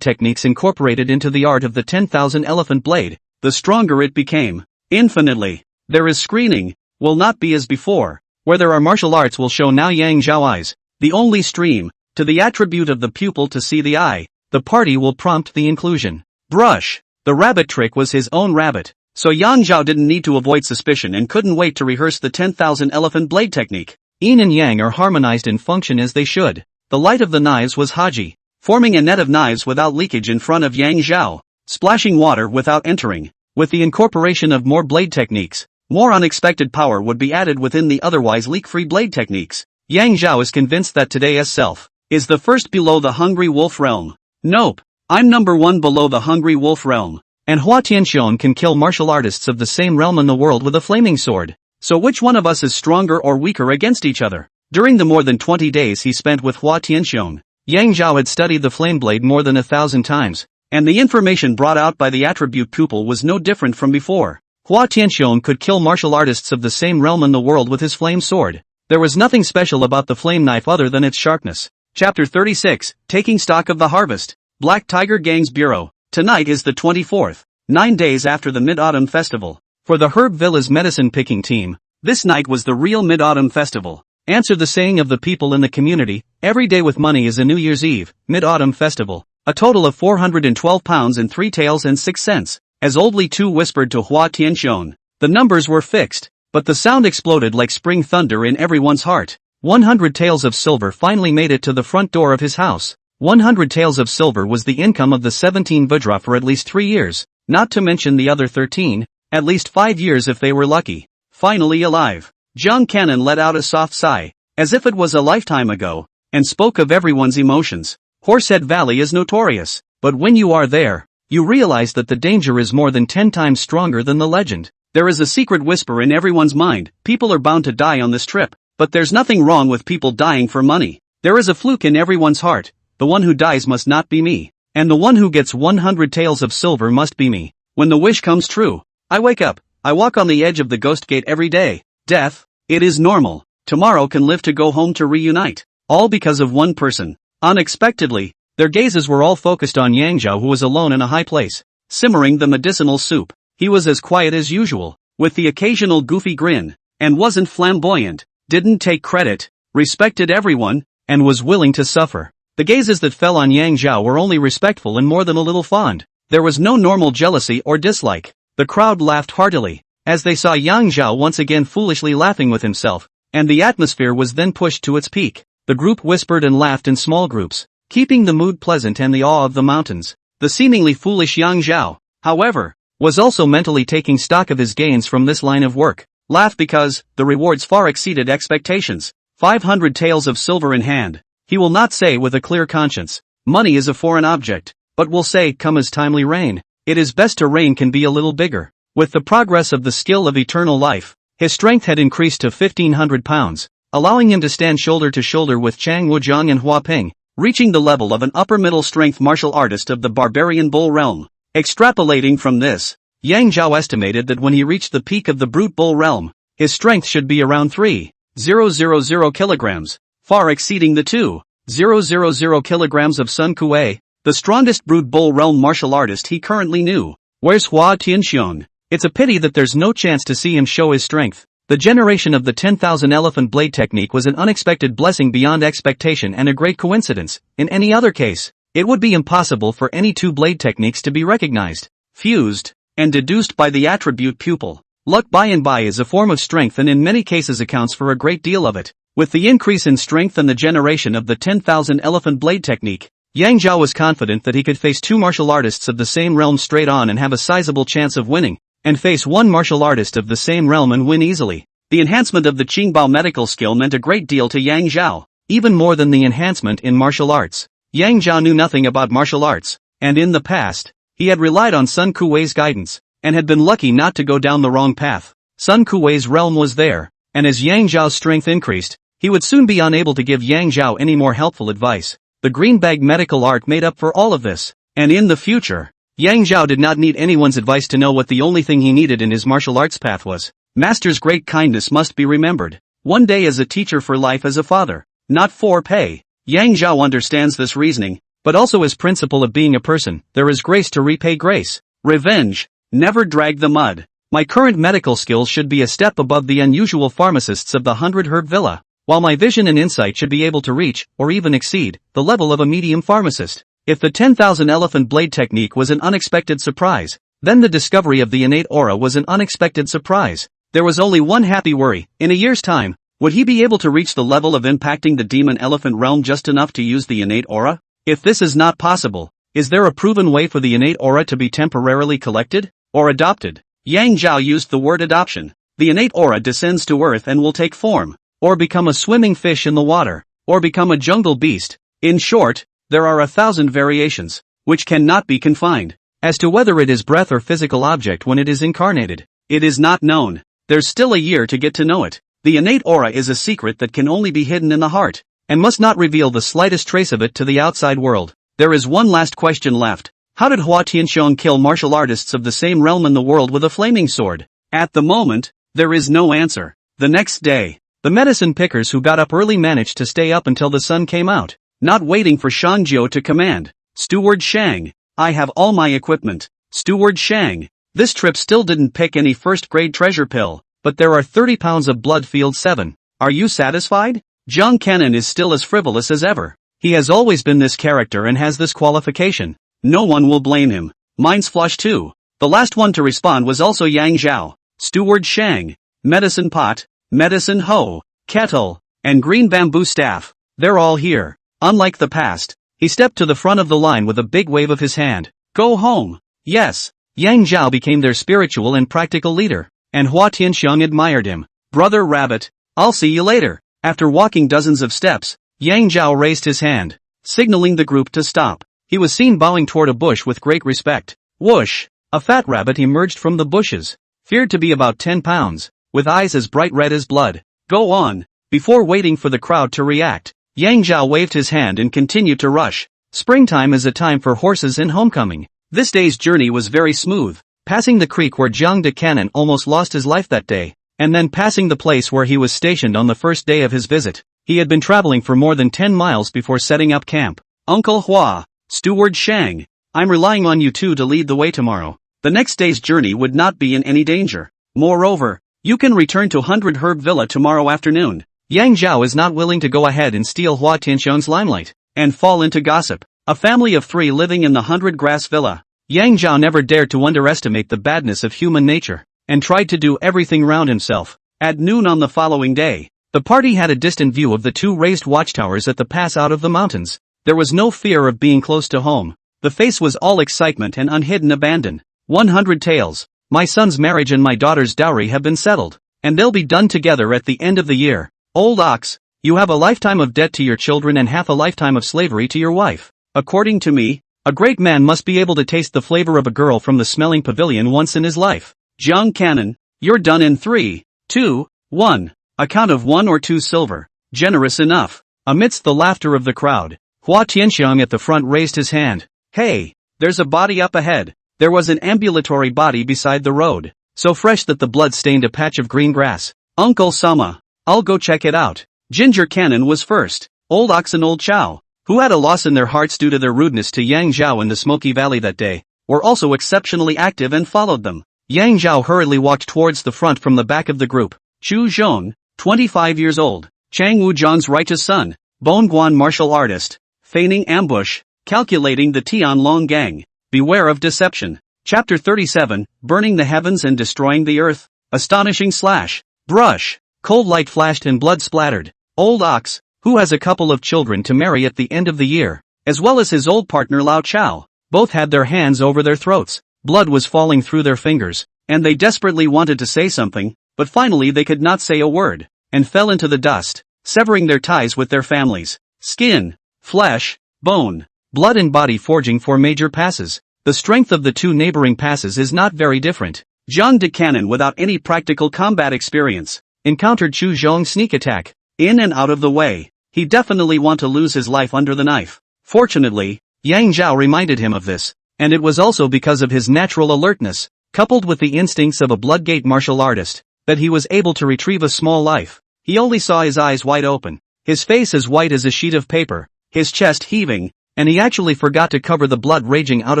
techniques incorporated into the art of the 10,000 elephant blade, the stronger it became. Infinitely. There is screening. Will not be as before. Where there are martial arts will show now Yang Zhao eyes. The only stream, to the attribute of the pupil to see the eye. The party will prompt the inclusion. Brush. The rabbit trick was his own rabbit. So Yang Zhao didn't need to avoid suspicion and couldn't wait to rehearse the 10,000 elephant blade technique. Yin and Yang are harmonized and function as they should. The light of the knives was Haji, forming a net of knives without leakage in front of Yang Zhao, splashing water without entering. With the incorporation of more blade techniques, more unexpected power would be added within the otherwise leak-free blade techniques. Yang Zhao is convinced that today's self is the first below the Hungry Wolf realm. Nope, I'm number one below the Hungry Wolf realm. And Hua Tianxiong can kill martial artists of the same realm in the world with a flaming sword. So which one of us is stronger or weaker against each other? During the more than 20 days he spent with Hua Tianxiong, Yang Zhao had studied the flame blade more than 1,000 times, and the information brought out by the attribute pupil was no different from before. Hua Tianxiong could kill martial artists of the same realm in the world with his flame sword. There was nothing special about the flame knife other than its sharpness. Chapter 36, Taking Stock of the Harvest. Black Tiger Gang's Bureau. Tonight is the 24th, 9 days after the Mid-Autumn Festival. For the Herb Villa's medicine-picking team, this night was the real Mid-Autumn Festival. Answer the saying of the people in the community, every day with money is a New Year's Eve, Mid-Autumn Festival. A total of 412 pounds and 3 taels and 6 cents, as Old Li Tu whispered to Hua Tianxiong. The numbers were fixed, but the sound exploded like spring thunder in everyone's heart. 100 taels of silver finally made it to the front door of his house. 100 taels of silver was the income of the 17 Vajra for at least 3 years, not to mention the other 13, at least 5 years if they were lucky. Finally alive. Jiang Cannon let out a soft sigh, as if it was a lifetime ago, and spoke of everyone's emotions. Horsehead Valley is notorious, but when you are there, you realize that the danger is more than 10 times stronger than the legend. There is a secret whisper in everyone's mind, people are bound to die on this trip, but there's nothing wrong with people dying for money. There is a fluke in everyone's heart, the one who dies must not be me, and the one who gets 100 taels of silver must be me. When the wish comes true, I wake up, I walk on the edge of the ghost gate every day. Death, it is normal, tomorrow can live to go home to reunite, all because of one person. Unexpectedly, their gazes were all focused on Yang Zhao, who was alone in a high place, simmering the medicinal soup. He was as quiet as usual, with the occasional goofy grin, and wasn't flamboyant, didn't take credit, respected everyone, and was willing to suffer. The gazes that fell on Yang Zhao were only respectful and more than a little fond. There was no normal jealousy or dislike. The crowd laughed heartily, as they saw Yang Zhao once again foolishly laughing with himself, and the atmosphere was then pushed to its peak. The group whispered and laughed in small groups, keeping the mood pleasant and the awe of the mountains. The seemingly foolish Yang Zhao, however, was also mentally taking stock of his gains from this line of work. Laugh because the rewards far exceeded expectations. 500 taels of silver in hand. He will not say with a clear conscience, money is a foreign object, but will say, come as timely rain. It is best to rain can be a little bigger. With the progress of the skill of eternal life, his strength had increased to 1,500 pounds, allowing him to stand shoulder to shoulder with Chang Wuzhang and Hua Ping, reaching the level of an upper middle strength martial artist of the barbarian bull realm. Extrapolating from this, Yang Zhao estimated that when he reached the peak of the brute bull realm, his strength should be around 3,000 kilograms, far exceeding the 2,000 kilograms of Sun Kuei, the strongest brute bull realm martial artist he currently knew. Where's Hua Tianxiong? It's a pity that there's no chance to see him show his strength. The generation of the 10,000 elephant blade technique was an unexpected blessing beyond expectation and a great coincidence. In any other case, it would be impossible for any two blade techniques to be recognized, fused, and deduced by the attribute pupil. Luck by and by is a form of strength and in many cases accounts for a great deal of it. With the increase in strength and the generation of the 10,000 elephant blade technique, Yang Zhao was confident that he could face two martial artists of the same realm straight on and have a sizable chance of winning, and face one martial artist of the same realm and win easily. The enhancement of the Qingbao medical skill meant a great deal to Yang Zhao, even more than the enhancement in martial arts. Yang Zhao knew nothing about martial arts, and in the past, he had relied on Sun Kuei's guidance, and had been lucky not to go down the wrong path. Sun Kuei's realm was there, and as Yang Zhao's strength increased, he would soon be unable to give Yang Zhao any more helpful advice. The green bag medical art made up for all of this, and in the future, Yang Zhao did not need anyone's advice to know what the only thing he needed in his martial arts path was. Master's great kindness must be remembered. One day as a teacher for life as a father, not for pay. Yang Zhao understands this reasoning, but also as principle of being a person, there is grace to repay grace. Revenge. Never drag the mud. My current medical skills should be a step above the unusual pharmacists of the 100 Herb Villa, while my vision and insight should be able to reach, or even exceed, the level of a medium pharmacist. If the 10,000 elephant blade technique was an unexpected surprise, then the discovery of the innate aura was an unexpected surprise. There was only one happy worry. In a year's time, would he be able to reach the level of impacting the demon elephant realm just enough to use the innate aura? If this is not possible, is there a proven way for the innate aura to be temporarily collected, or adopted? Yang Zhao used the word adoption. The innate aura descends to earth and will take form, or become a swimming fish in the water, or become a jungle beast. In short, there are 1,000 variations, which cannot be confined. As to whether it is breath or physical object when it is incarnated, it is not known. There's still a year to get to know it. The innate aura is a secret that can only be hidden in the heart, and must not reveal the slightest trace of it to the outside world. There is one last question left. How did Hua Tianxiong kill martial artists of the same realm in the world with a flaming sword? At the moment, there is no answer. The next day, the medicine pickers who got up early managed to stay up until the sun came out, not waiting for Shanjiu to command. Steward Shang. I have all my equipment. Steward Shang. This trip still didn't pick any first-grade treasure pill, but there are 30 pounds of blood field 7. Are you satisfied? Jiang Canon is still as frivolous as ever. He has always been this character and has this qualification. No one will blame him. Mine's flush too. The last one to respond was also Yang Zhao. Steward Shang. Medicine pot, medicine hoe, kettle, and green bamboo staff. They're all here. Unlike the past, he stepped to the front of the line with a big wave of his hand. Go home. Yes. Yang Zhao became their spiritual and practical leader, and Hua Tianxiang admired him. Brother Rabbit, I'll see you later. After walking dozens of steps, Yang Zhao raised his hand, signaling the group to stop. He was seen bowing toward a bush with great respect. Whoosh! A fat rabbit emerged from the bushes, feared to be about 10 pounds, with eyes as bright red as blood. Go on. Before waiting for the crowd to react, Yang Zhao waved his hand and continued to rush. Springtime is a time for horses and homecoming. This day's journey was very smooth, passing the creek where Jiang de Cannon almost lost his life that day, and then passing the place where he was stationed on the first day of his visit. He had been traveling for more than 10 miles before setting up camp. Uncle Hua, Steward Shang, I'm relying on you two to lead the way tomorrow. The next day's journey would not be in any danger. Moreover, you can return to 100 Herb Villa tomorrow afternoon. Yang Zhao is not willing to go ahead and steal Hua Tianxiang's limelight, and fall into gossip. A family of 3 living in the 100 Grass Villa. Yang Zhao never dared to underestimate the badness of human nature, and tried to do everything round himself. At noon on the following day, the party had a distant view of the 2 raised watchtowers at the pass out of the mountains. There was no fear of being close to home. The face was all excitement and unhidden abandon. 100 taels. My son's marriage and my daughter's dowry have been settled, and they'll be done together at the end of the year. Old ox, you have a lifetime of debt to your children and half a lifetime of slavery to your wife. According to me, a great man must be able to taste the flavor of a girl from the smelling pavilion once in his life. Jiang Canon, you're done in 3, 2, 1. A count of 1 or 2 silver. Generous enough. Amidst the laughter of the crowd, Hua Tianxiang at the front raised his hand. Hey, there's a body up ahead. There was an ambulatory body beside the road, so fresh that the blood stained a patch of green grass. Uncle Sama, I'll go check it out. Ginger Cannon was first. Old Ox and Old Chow, who had a loss in their hearts due to their rudeness to Yang Zhao in the Smoky Valley that day, were also exceptionally active and followed them. Yang Zhao hurriedly walked towards the front from the back of the group. Chu Zhong, 25 years old, Chang Wuzhang's righteous son, Bone Guan martial artist, feigning ambush, calculating the Tianlong gang. Beware of deception. Chapter 37, Burning the Heavens and Destroying the Earth. Astonishing slash. Brush. Cold light flashed and blood splattered. Old Ox, who has a couple of children to marry at the end of the year, as well as his old partner Lao Chao, both had their hands over their throats. Blood was falling through their fingers, and they desperately wanted to say something, but finally they could not say a word, and fell into the dust, severing their ties with their families. Skin, flesh, bone, blood and body forging for major passes. The strength of the 2 neighboring passes is not very different. Jiang de Cannon, without any practical combat experience, encountered Chu Zhong's sneak attack. In and out of the way. He definitely want to lose his life under the knife. Fortunately, Yang Zhao reminded him of this, and it was also because of his natural alertness, coupled with the instincts of a Bloodgate martial artist, that he was able to retrieve a small life. He only saw his eyes wide open, his face as white as a sheet of paper, his chest heaving, and he actually forgot to cover the blood raging out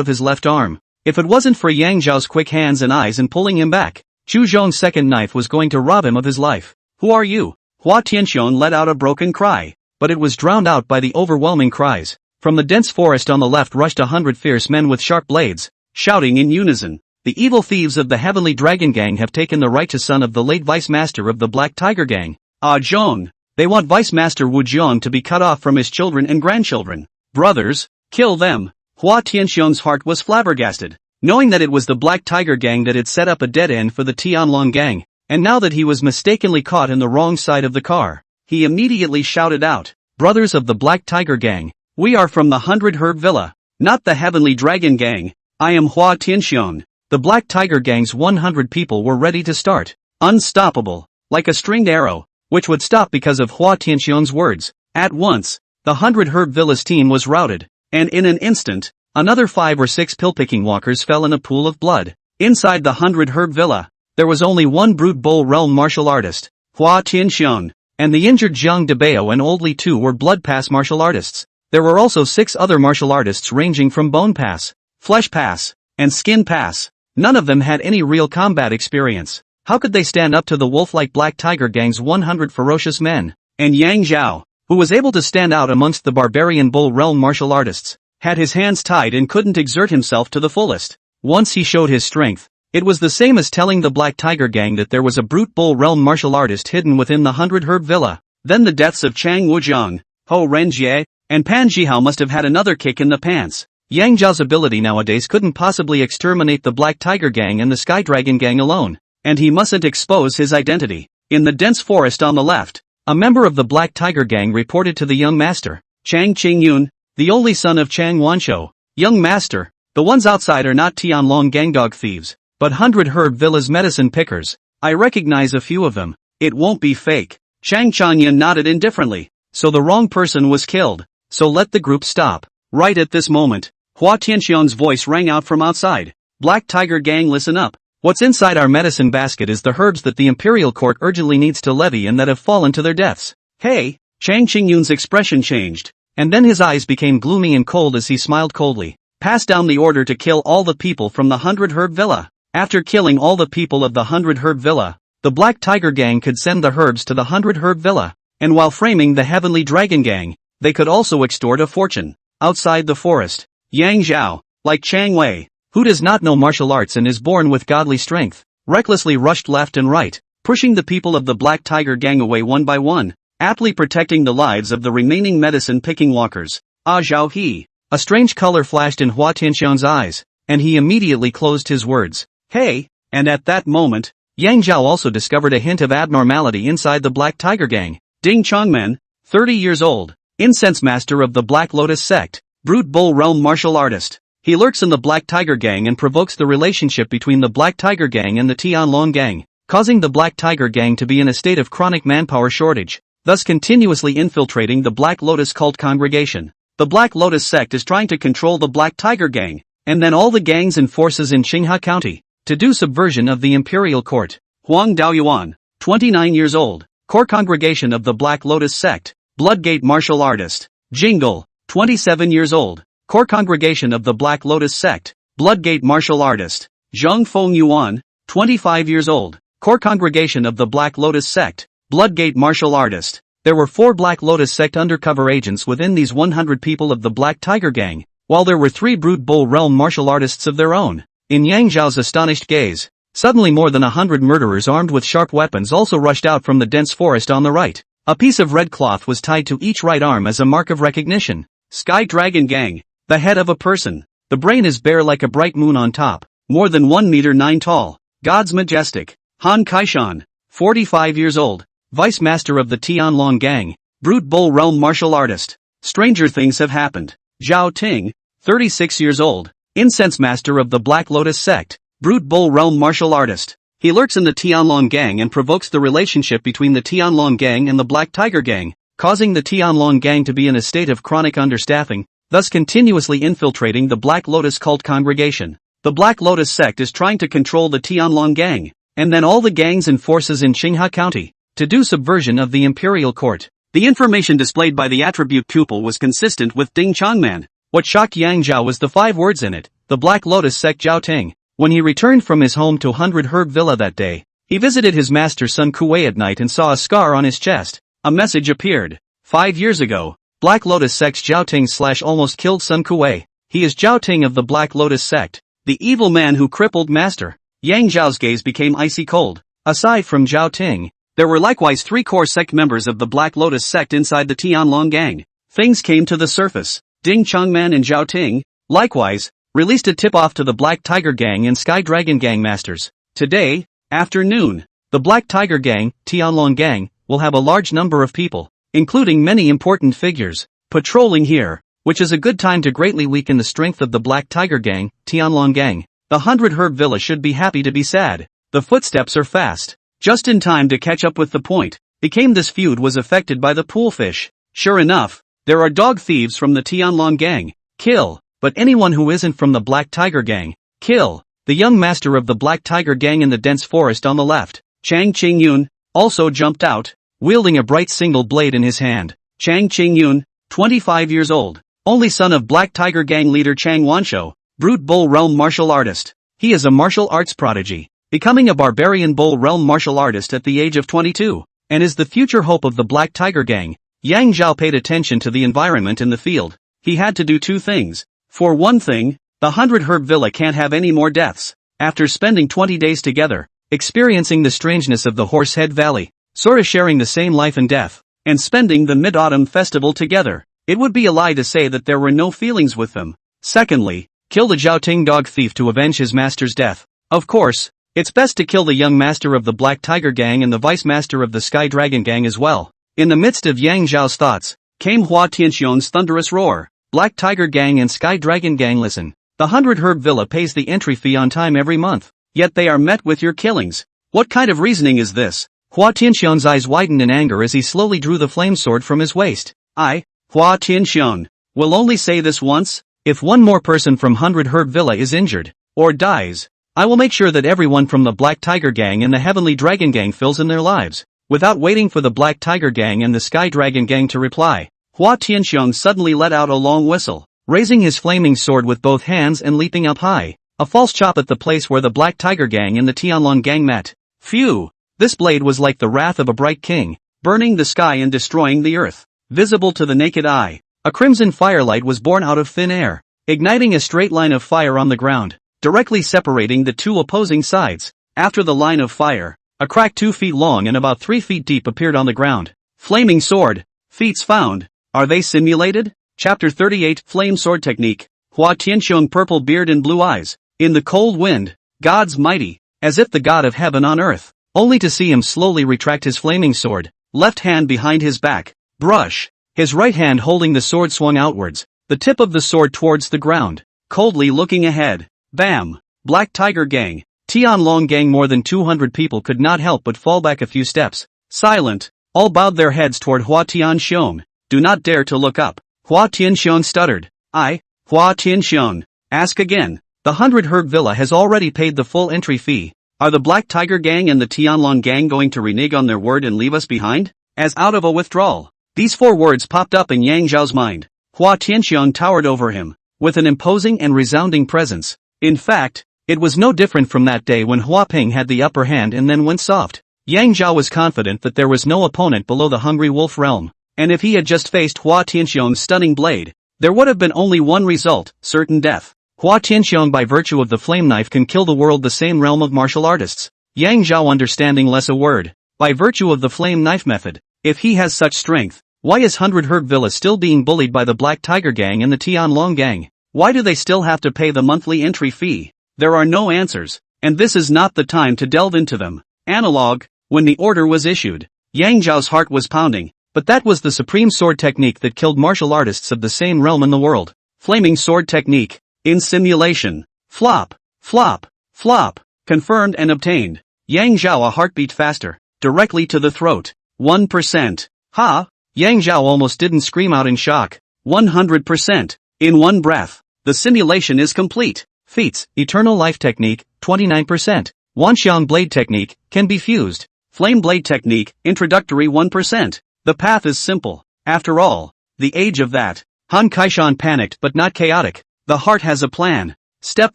of his left arm. If it wasn't for Yang Zhao's quick hands and eyes in pulling him back, Chu Zhong's second knife was going to rob him of his life. Who are you? Hua Tianxiang let out a broken cry, but it was drowned out by the overwhelming cries. From the dense forest on the left rushed 100 fierce men with sharp blades, shouting in unison. The evil thieves of the Heavenly Dragon Gang have taken the righteous son of the late Vice Master of the Black Tiger Gang. Ah Zhong. They want Vice Master Wu Jiang to be cut off from his children and grandchildren. Brothers, kill them. Hua Tianxiang's heart was flabbergasted, knowing that it was the Black Tiger Gang that had set up a dead end for the Tianlong Gang, and now that he was mistakenly caught in the wrong side of the car, he immediately shouted out, Brothers of the Black Tiger Gang, we are from the 100 Herb Villa, not the Heavenly Dragon Gang. I am Hua Tianxiang. The Black Tiger Gang's 100 people were ready to start, unstoppable, like a stringed arrow, which would stop because of Hua Tianxiang's words. At once, the 100 Herb Villa's team was routed, and in an instant, another 5 or 6 pill-picking walkers fell in a pool of blood. Inside the 100 Herb Villa, there was only one Brute Bull Realm martial artist, Hua Tianxiang, and the injured Jiang Debao and Old Li Tu were Blood Pass martial artists. There were also 6 other martial artists ranging from Bone Pass, Flesh Pass, and Skin Pass. None of them had any real combat experience. How could they stand up to the wolf-like Black Tiger Gang's 100 ferocious men? And Yang Zhao, who was able to stand out amongst the barbarian bull realm martial artists, had his hands tied and couldn't exert himself to the fullest. Once he showed his strength, it was the same as telling the Black Tiger Gang that there was a brute bull realm martial artist hidden within the 100 Herb Villa. Then the deaths of Chang Wujiang, Ho Renjie, and Pan Jihao must have had another kick in the pants. Yang Zhao's ability nowadays couldn't possibly exterminate the Black Tiger Gang and the Sky Dragon Gang alone, and he mustn't expose his identity. In the dense forest on the left, a member of the Black Tiger Gang reported to the young master, Chang Qingyun, the only son of Chang Wanshou. Young master, the ones outside are not Tianlong Gangdog thieves, but 100 Herb Villa's medicine pickers. I recognize a few of them. It won't be fake. Chang Chanyan nodded indifferently. So the wrong person was killed. So let the group stop. Right at this moment, Hua Tianxiang's voice rang out from outside. Black Tiger Gang, listen up. What's inside our medicine basket is the herbs that the Imperial Court urgently needs to levy and that have fallen to their deaths. Hey! Chang Qingyun's expression changed, and then his eyes became gloomy and cold as he smiled coldly. Pass down the order to kill all the people from the 100 Herb Villa. After killing all the people of the 100 Herb Villa, the Black Tiger Gang could send the herbs to the 100 Herb Villa, and while framing the Heavenly Dragon Gang, they could also extort a fortune. Outside the forest, Yang Zhao, like Chang Wei, who does not know martial arts and is born with godly strength, recklessly rushed left and right, pushing the people of the Black Tiger Gang away one by one, aptly protecting the lives of the remaining medicine-picking walkers. Ah Zhao He. A strange color flashed in Hua Tianxiang's eyes, and he immediately closed his words. Hey! And at that moment, Yang Zhao also discovered a hint of abnormality inside the Black Tiger Gang. Ding Chongmen, 30 years old, incense master of the Black Lotus sect, brute bull realm martial artist. He lurks in the Black Tiger Gang and provokes the relationship between the Black Tiger Gang and the Tianlong Gang, causing the Black Tiger Gang to be in a state of chronic manpower shortage, thus continuously infiltrating the Black Lotus cult congregation. The Black Lotus sect is trying to control the Black Tiger Gang, and then all the gangs and forces in Qinghai County, to do subversion of the Imperial Court. Huang Daoyuan, 29 years old, core congregation of the Black Lotus sect, Bloodgate martial artist. Jingle, 27 years old, core congregation of the Black Lotus sect, Bloodgate martial artist. Zheng Feng Yuan, 25 years old, core congregation of the Black Lotus sect, Bloodgate martial artist. There were 4 Black Lotus sect undercover agents within these 100 people of the Black Tiger Gang, while there were 3 brute bull realm martial artists of their own. In Yang Zhao's astonished gaze, suddenly more than 100 murderers armed with sharp weapons also rushed out from the dense forest on the right. A piece of red cloth was tied to each right arm as a mark of recognition. Sky Dragon Gang, the head of a person. The brain is bare like a bright moon on top, more than 1 meter 9 tall. God's majestic. Han Kaishan, 45 years old, vice master of the Tianlong Gang, brute bull realm martial artist. Stranger things have happened. Zhao Ting, 36 years old, incense master of the Black Lotus sect, brute bull realm martial artist. He lurks in the Tianlong Gang and provokes the relationship between the Tianlong Gang and the Black Tiger Gang, causing the Tianlong Gang to be in a state of chronic understaffing, thus continuously infiltrating the Black Lotus cult congregation. The Black Lotus sect is trying to control the Tianlong Gang, and then all the gangs and forces in Qinghai County, to do subversion of the Imperial Court. The information displayed by the attribute pupil was consistent with Ding Chongman. What shocked Yang Zhao was the 5 words in it, the Black Lotus sect Zhao Ting. When he returned from his home to 100 Herb Villa that day, he visited his master Sun Kuei at night and saw a scar on his chest. A message appeared. 5 years ago, Black Lotus sect's Zhao Ting / almost killed Sun Kuei. He is Zhao Ting of the Black Lotus sect, the evil man who crippled master. Yang Zhao's gaze became icy cold. Aside from Zhao Ting, there were likewise 3 core sect members of the Black Lotus sect inside the Tianlong Gang. Things came to the surface. Ding Chongman and Zhao Ting, likewise, released a tip-off to the Black Tiger Gang and Sky Dragon Gang masters. Today, afternoon, the Black Tiger Gang, Tianlong Gang, will have a large number of people, including many important figures, patrolling here, which is a good time to greatly weaken the strength of the Black Tiger Gang, Tianlong Gang. The 100 Herb Villa should be happy to be sad. The footsteps are fast. Just in time to catch up with the point, became this feud was affected by the poolfish. Sure enough, there are dog thieves from the Tianlong Gang. Kill. But anyone who isn't from the Black Tiger Gang, kill. The young master of the Black Tiger Gang in the dense forest on the left, Chang Qingyun, also jumped out, wielding a bright single blade in his hand. Chang Qingyun, 25 years old, only son of Black Tiger Gang leader Chang Wanshou, Brute Bull Realm martial artist. He is a martial arts prodigy, becoming a barbarian Bull Realm martial artist at the age of 22, and is the future hope of the Black Tiger Gang. Yang Zhao paid attention to the environment in the field. He had to do two things. For one thing, the 100 Herb Villa can't have any more deaths. After spending 20 days together, experiencing the strangeness of the Horsehead Valley, sort of sharing the same life and death, and spending the Mid-Autumn Festival together, it would be a lie to say that there were no feelings with them. Secondly, kill the Zhaoting dog thief to avenge his master's death. Of course, it's best to kill the young master of the Black Tiger Gang and the vice master of the Sky Dragon Gang as well. In the midst of Yang Zhao's thoughts, came Hua Tianxiong's thunderous roar. Black Tiger Gang and Sky Dragon Gang, listen. The 100 Herb Villa pays the entry fee on time every month, yet they are met with your killings. What kind of reasoning is this? Hua Tianxiong's eyes widened in anger as he slowly drew the flame sword from his waist. I, Hua Tianxiong, will only say this once. If one more person from 100 Herb Villa is injured, or dies, I will make sure that everyone from the Black Tiger Gang and the Heavenly Dragon Gang fills in their lives. Without waiting for the Black Tiger Gang and the Sky Dragon Gang to reply, Hua Tianxiong suddenly let out a long whistle, raising his flaming sword with both hands and leaping up high, a false chop at the place where the Black Tiger Gang and the Tianlong Gang met. Phew! This blade was like the wrath of a bright king, burning the sky and destroying the earth. Visible to the naked eye, a crimson firelight was born out of thin air, igniting a straight line of fire on the ground, directly separating the two opposing sides. After the line of fire, a crack 2 feet long and about 3 feet deep appeared on the ground. Flaming sword. Feats found. Are they simulated? Chapter 38 Flame Sword Technique. Hua Tianxiong, purple beard and blue eyes. In the cold wind, God's mighty, as if the God of heaven on earth, only to see him slowly retract his flaming sword, left hand behind his back, brush, his right hand holding the sword swung outwards, the tip of the sword towards the ground, coldly looking ahead. Bam! Black Tiger Gang, Tianlong Gang. More than 200 people could not help but fall back a few steps. Silent, all bowed their heads toward Hua Tianxiong. Do not dare to look up. Hua Tianxiong stuttered. I, Hua Tianxiong, ask again. The 100 Herb Villa has already paid the full entry fee. Are the Black Tiger Gang and the Tianlong Gang going to renege on their word and leave us behind? As out of a withdrawal, these 4 words popped up in Yang Zhao's mind. Hua Tianxiong towered over him, with an imposing and resounding presence. In fact, it was no different from that day when Hua Ping had the upper hand and then went soft. Yang Zhao was confident that there was no opponent below the Hungry Wolf realm, and if he had just faced Hua Tianxiong's stunning blade, there would have been only one result, certain death. Hua Tianxiong, by virtue of the flame knife, can kill the world, the same realm of martial artists. Yang Zhao, understanding less a word, by virtue of the flame knife method. If he has such strength, why is 100 Herb Villa still being bullied by the Black Tiger Gang and the Tianlong Gang? Why do they still have to pay the monthly entry fee? There are no answers, and this is not the time to delve into them. Analog, when the order was issued, Yang Zhao's heart was pounding, but that was the supreme sword technique that killed martial artists of the same realm in the world. Flaming sword technique. In simulation. Flop, flop, flop. Confirmed and obtained. Yang Zhao, a heartbeat faster, directly to the throat. 1%. Ha! Yang Zhao almost didn't scream out in shock. 100%. In one breath. The simulation is complete. Feats, Eternal Life Technique, 29%. Wanxiang Blade Technique, can be fused. Flame Blade Technique, introductory 1%. The path is simple. After all, the age of that. Han Kaishan panicked but not chaotic. The heart has a plan. Step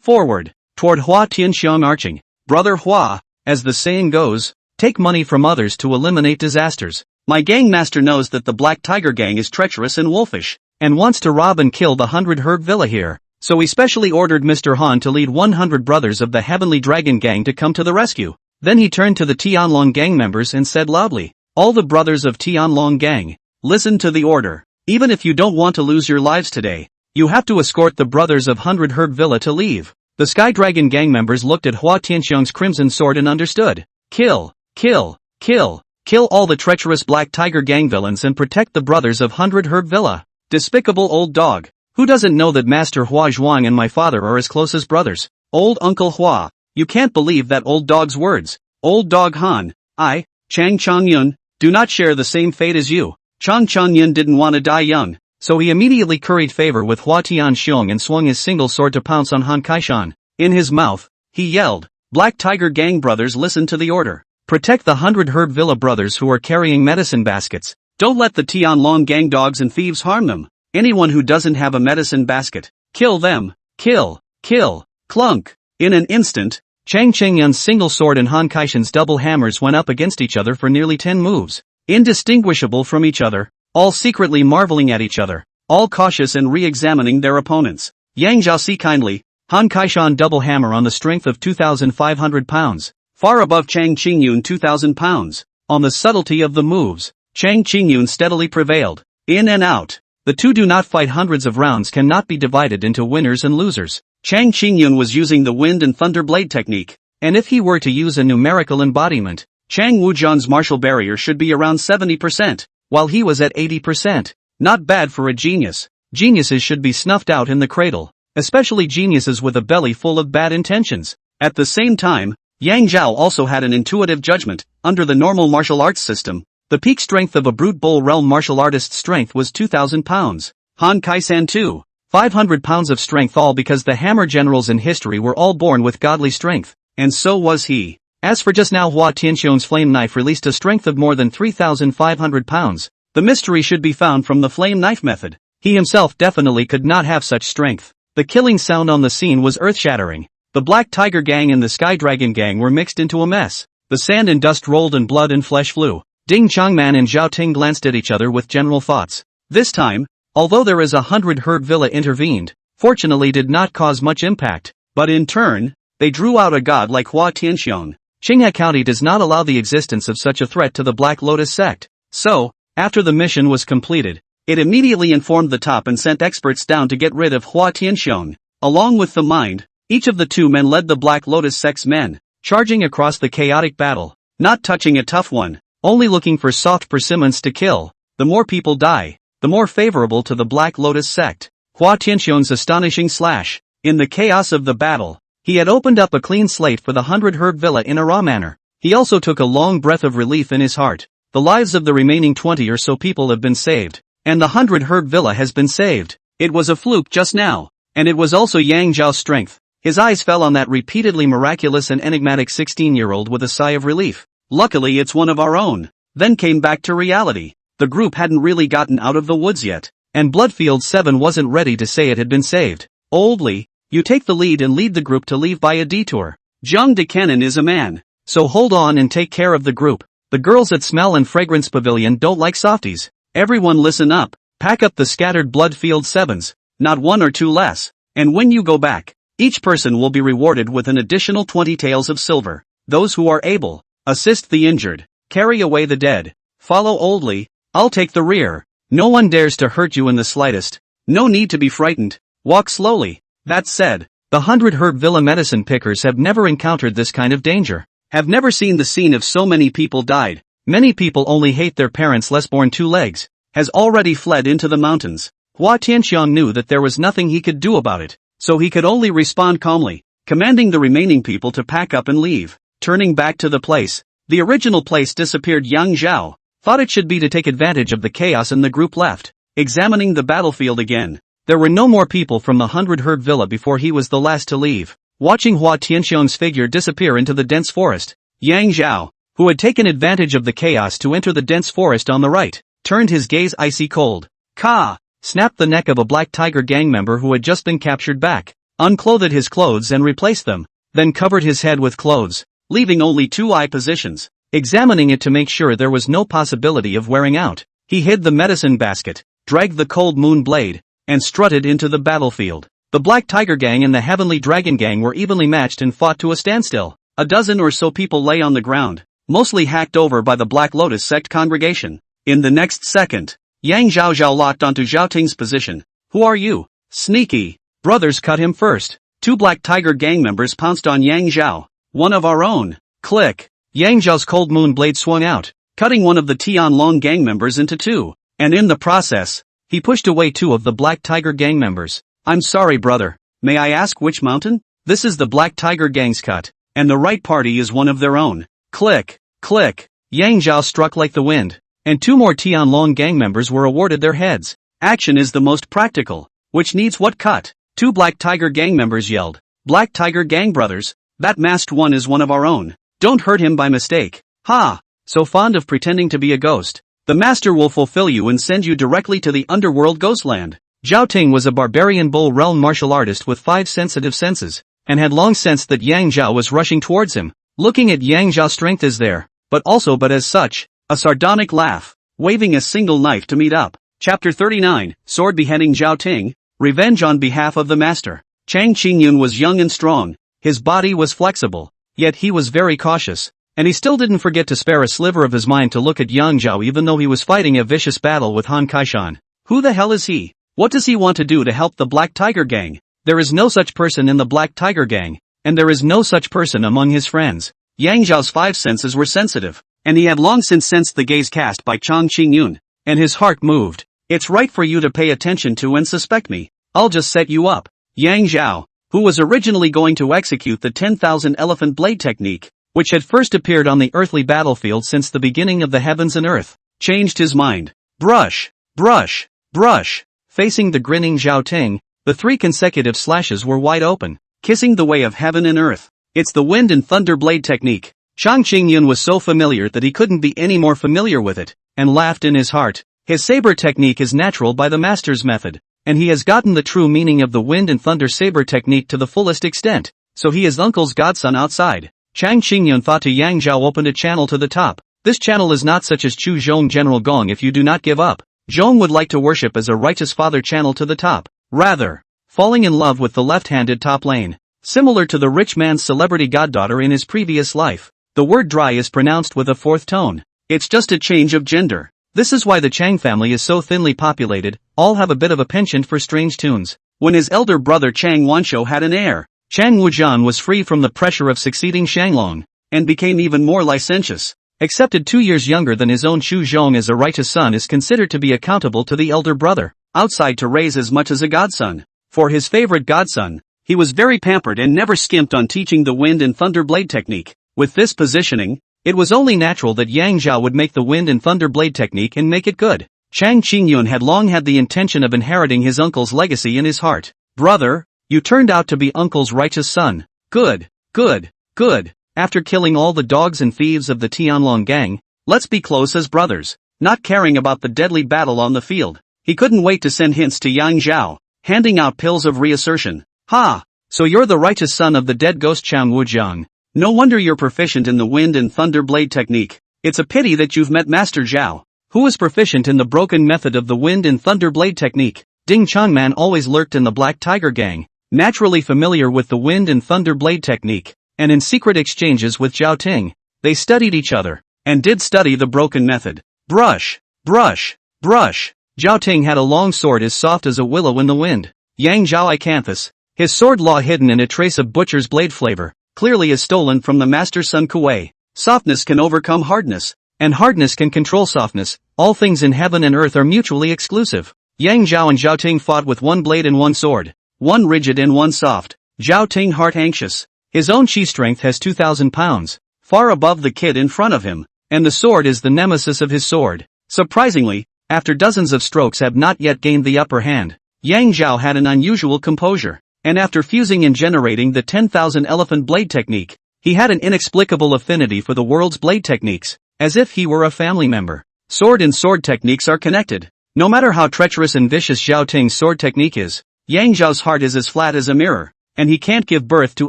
forward, toward Hua Tianxiong, arching. Brother Hua, as the saying goes, take money from others to eliminate disasters. My gang master knows that the Black Tiger Gang is treacherous and wolfish, and wants to rob and kill the 100 Herb Villa here. So he specially ordered Mr. Han to lead 100 brothers of the Heavenly Dragon Gang to come to the rescue. Then he turned to the Tianlong Gang members and said loudly, all the brothers of Tianlong Gang, listen to the order. Even if you don't want to lose your lives today, you have to escort the brothers of 100 Herb Villa to leave. The Sky Dragon Gang members looked at Hua Tianxiong's crimson sword and understood. Kill, kill, kill, kill all the treacherous Black Tiger Gang villains and protect the brothers of 100 Herb Villa. Despicable old dog. Who doesn't know that Master Hua Zhuang and my father are as close as brothers? Old Uncle Hua. You can't believe that old dog's words. Old dog Han. I, Chang Changyun, do not share the same fate as you. Chang Changyun didn't want to die young, so he immediately curried favor with Hua Tianxiong and swung his single sword to pounce on Han Kaishan. In his mouth, he yelled, Black Tiger Gang brothers, listen to the order. Protect the 100 Herb Villa brothers who are carrying medicine baskets. Don't let the Tianlong gang dogs and thieves harm them. Anyone who doesn't have a medicine basket, kill them. Kill, kill, clunk. In an instant, Chang Qingyun's single sword and Han Kaishan's double hammers went up against each other for nearly 10 moves. Indistinguishable from each other, all secretly marveling at each other, all cautious and re-examining their opponents. Yang Zhao see kindly, Han Kaishan double hammer on the strength of 2,500 pounds, far above Chang Qingyun 2,000 pounds. On the subtlety of the moves, Chang Qingyun steadily prevailed. In and out. The two do not fight. Hundreds of rounds cannot be divided into winners and losers. Chang Qingyun was using the wind and thunder blade technique, and if he were to use a numerical embodiment, Chang Wujian's martial barrier should be around 70%, while he was at 80%. Not bad for a genius. Geniuses should be snuffed out in the cradle, especially geniuses with a belly full of bad intentions. At the same time, Yang Zhao also had an intuitive judgment. Under the normal martial arts system, the peak strength of a brute bull realm martial artist's strength was 2,000 pounds. Han Kaisan too. 500 pounds of strength, all because the hammer generals in history were all born with godly strength. And so was he. As for just now, Hua Tianxiong's flame knife released a strength of more than 3,500 pounds. The mystery should be found from the flame knife method. He himself definitely could not have such strength. The killing sound on the scene was earth-shattering. The Black Tiger Gang and the Sky Dragon Gang were mixed into a mess. The sand and dust rolled and blood and flesh flew. Ding Changman and Zhao Ting glanced at each other with general thoughts. This time, although there is 100 herd villa intervened, fortunately did not cause much impact. But in turn, they drew out a god like Hua Tianxiong. Qinghe County does not allow the existence of such a threat to the Black Lotus sect. So, after the mission was completed, it immediately informed the top and sent experts down to get rid of Hua Tianxiong. Along with the mind, each of the two men led the Black Lotus sect's men, charging across the chaotic battle, not touching a tough one, only looking for soft persimmons to kill. The more people die, the more favorable to the Black Lotus sect. Hua Tianxiong's astonishing slash. In the chaos of the battle, he had opened up a clean slate for the 100 herd villa in a raw manner. He also took a long breath of relief in his heart. The lives of the remaining 20 or so people have been saved, and the 100 herd villa has been saved. It was a fluke just now, and it was also Yang Zhao's strength. His eyes fell on that repeatedly miraculous and enigmatic 16-year-old with a sigh of relief. Luckily it's one of our own. Then came back to reality. The group hadn't really gotten out of the woods yet, and Bloodfield 7 wasn't ready to say it had been saved. Oldly, you take the lead and lead the group to leave by a detour. Zhang de Cannon is a man. So hold on and take care of the group. The girls at Smell and Fragrance Pavilion don't like softies. Everyone listen up. Pack up the scattered Bloodfield 7s. Not one or two less. And when you go back, each person will be rewarded with an additional 20 taels of silver. Those who are able, assist the injured, carry away the dead, follow Oldly, I'll take the rear. No one dares to hurt you in the slightest. No need to be frightened. Walk slowly. That said, the 100 herd villa medicine pickers have never encountered this kind of danger. Have never seen the scene of so many people died. Many people only hate their parents less born 2 legs. Has already fled into the mountains. Hua Tianxiong knew that there was nothing he could do about it. So he could only respond calmly, commanding the remaining people to pack up and leave. Turning back to the place, the original place disappeared. Yang Zhao thought it should be to take advantage of the chaos and the group left. Examining the battlefield again, there were no more people from the 100 herd villa before he was the last to leave. Watching Hua Tianxiong's figure disappear into the dense forest, Yang Zhao, who had taken advantage of the chaos to enter the dense forest on the right, turned his gaze icy cold. Ka! Snapped the neck of a Black Tiger gang member who had just been captured back, unclothed his clothes and replaced them, then covered his head with clothes, leaving only 2 eye positions. Examining it to make sure there was no possibility of wearing out, he hid the medicine basket, dragged the cold moon blade, and strutted into the battlefield. The Black Tiger Gang and the Heavenly Dragon Gang were evenly matched and fought to a standstill. A dozen or so people lay on the ground, mostly hacked over by the Black Lotus sect congregation. In the next second, Yang Zhao locked onto Zhao Ting's position. Who are you? Sneaky. Brothers cut him first. 2 Black Tiger gang members pounced on Yang Zhao. One of our own. Click. Yang Zhao's cold moon blade swung out, cutting one of the Tianlong gang members into 2. And in the process, he pushed away 2 of the Black Tiger gang members. I'm sorry, brother. May I ask which mountain? This is the Black Tiger gang's cut. And the right party is one of their own. Click. Click. Yang Zhao struck like the wind, and 2 more Tianlong gang members were awarded their heads. Action is the most practical. Which needs what cut? 2 Black Tiger gang members yelled. Black Tiger gang brothers, that masked one is one of our own. Don't hurt him by mistake. Ha! So fond of pretending to be a ghost. The master will fulfill you and send you directly to the underworld ghostland. Zhao Ting was a barbarian bull realm martial artist with 5 sensitive senses, and had long sensed that Yang Zhao was rushing towards him. Looking at Yang Zhao's strength is there, but as such, a sardonic laugh, waving a single knife to meet up. Chapter 39, Sword Beheading Zhao Ting, Revenge on Behalf of the Master. Chang Qingyun was young and strong, his body was flexible, yet he was very cautious, and he still didn't forget to spare a sliver of his mind to look at Yang Zhao even though he was fighting a vicious battle with Han Kaishan. Who the hell is he? What does he want to do to help the Black Tiger Gang? There is no such person in the Black Tiger Gang, and there is no such person among his friends. Yang Zhao's 5 senses were sensitive, and he had long since sensed the gaze cast by Chang Qingyun, and his heart moved. It's right for you to pay attention to and suspect me. I'll just set you up. Yang Zhao, who was originally going to execute the 10,000 elephant blade technique, which had first appeared on the earthly battlefield since the beginning of the heavens and earth, changed his mind. Brush, brush, brush. Facing the grinning Zhao Ting, the 3 consecutive slashes were wide open, kissing the way of heaven and earth. It's the wind and thunder blade technique. Chang Qingyun was so familiar that he couldn't be any more familiar with it, and laughed in his heart. His saber technique is natural by the master's method, and he has gotten the true meaning of the wind and thunder saber technique to the fullest extent, so he is uncle's godson outside. Chang Qingyun thought to Yang Zhao opened a channel to the top. This channel is not such as Chu Zhong General Gong if you do not give up. Zhong would like to worship as a righteous father channel to the top, rather, falling in love with the left-handed top lane, similar to the rich man's celebrity goddaughter in his previous life. The word dry is pronounced with a 4th tone. It's just a change of gender. This is why the Chang family is so thinly populated, all have a bit of a penchant for strange tunes. When his elder brother Chang Wanshou had an heir, Chang Wujian was free from the pressure of succeeding Shanglong, and became even more licentious. Accepted 2 years younger than his own Chu Zhong as a righteous son is considered to be accountable to the elder brother, outside to raise as much as a godson. For his favorite godson, he was very pampered and never skimped on teaching the wind and thunder blade technique. With this positioning, it was only natural that Yang Zhao would make the wind and thunder blade technique and make it good. Chang Qingyun had long had the intention of inheriting his uncle's legacy in his heart. Brother, you turned out to be uncle's righteous son. Good, good, good. After killing all the dogs and thieves of the Tianlong gang, let's be close as brothers. Not caring about the deadly battle on the field, he couldn't wait to send hints to Yang Zhao, handing out pills of reassertion. Ha! So you're the righteous son of the dead ghost Chang Wujiang. No wonder you're proficient in the wind and thunder blade technique. It's a pity that you've met Master Zhao, who is proficient in the broken method of the wind and thunder blade technique. Ding Changman always lurked in the Black Tiger Gang, naturally familiar with the wind and thunder blade technique. And in secret exchanges with Zhao Ting, they studied each other, and did study the broken method. Brush, brush, brush. Zhao Ting had a long sword as soft as a willow in the wind. Yang Zhao Icanthus, his sword law hidden in a trace of butcher's blade flavor, clearly is stolen from the master Sun Kuei. Softness can overcome hardness, and hardness can control softness. All things in heaven and earth are mutually exclusive. Yang Zhao and Zhao Ting fought with one blade and one sword, one rigid and one soft. Zhao Ting heart anxious. His own chi strength has 2,000 pounds, far above the kid in front of him, and the sword is the nemesis of his sword. Surprisingly, after dozens of strokes have not yet gained the upper hand, Yang Zhao had an unusual composure, and after fusing and generating the 10,000 elephant blade technique, he had an inexplicable affinity for the world's blade techniques, as if he were a family member. Sword and sword techniques are connected. No matter how treacherous and vicious Zhao Ting's sword technique is, Yang Zhao's heart is as flat as a mirror, and he can't give birth to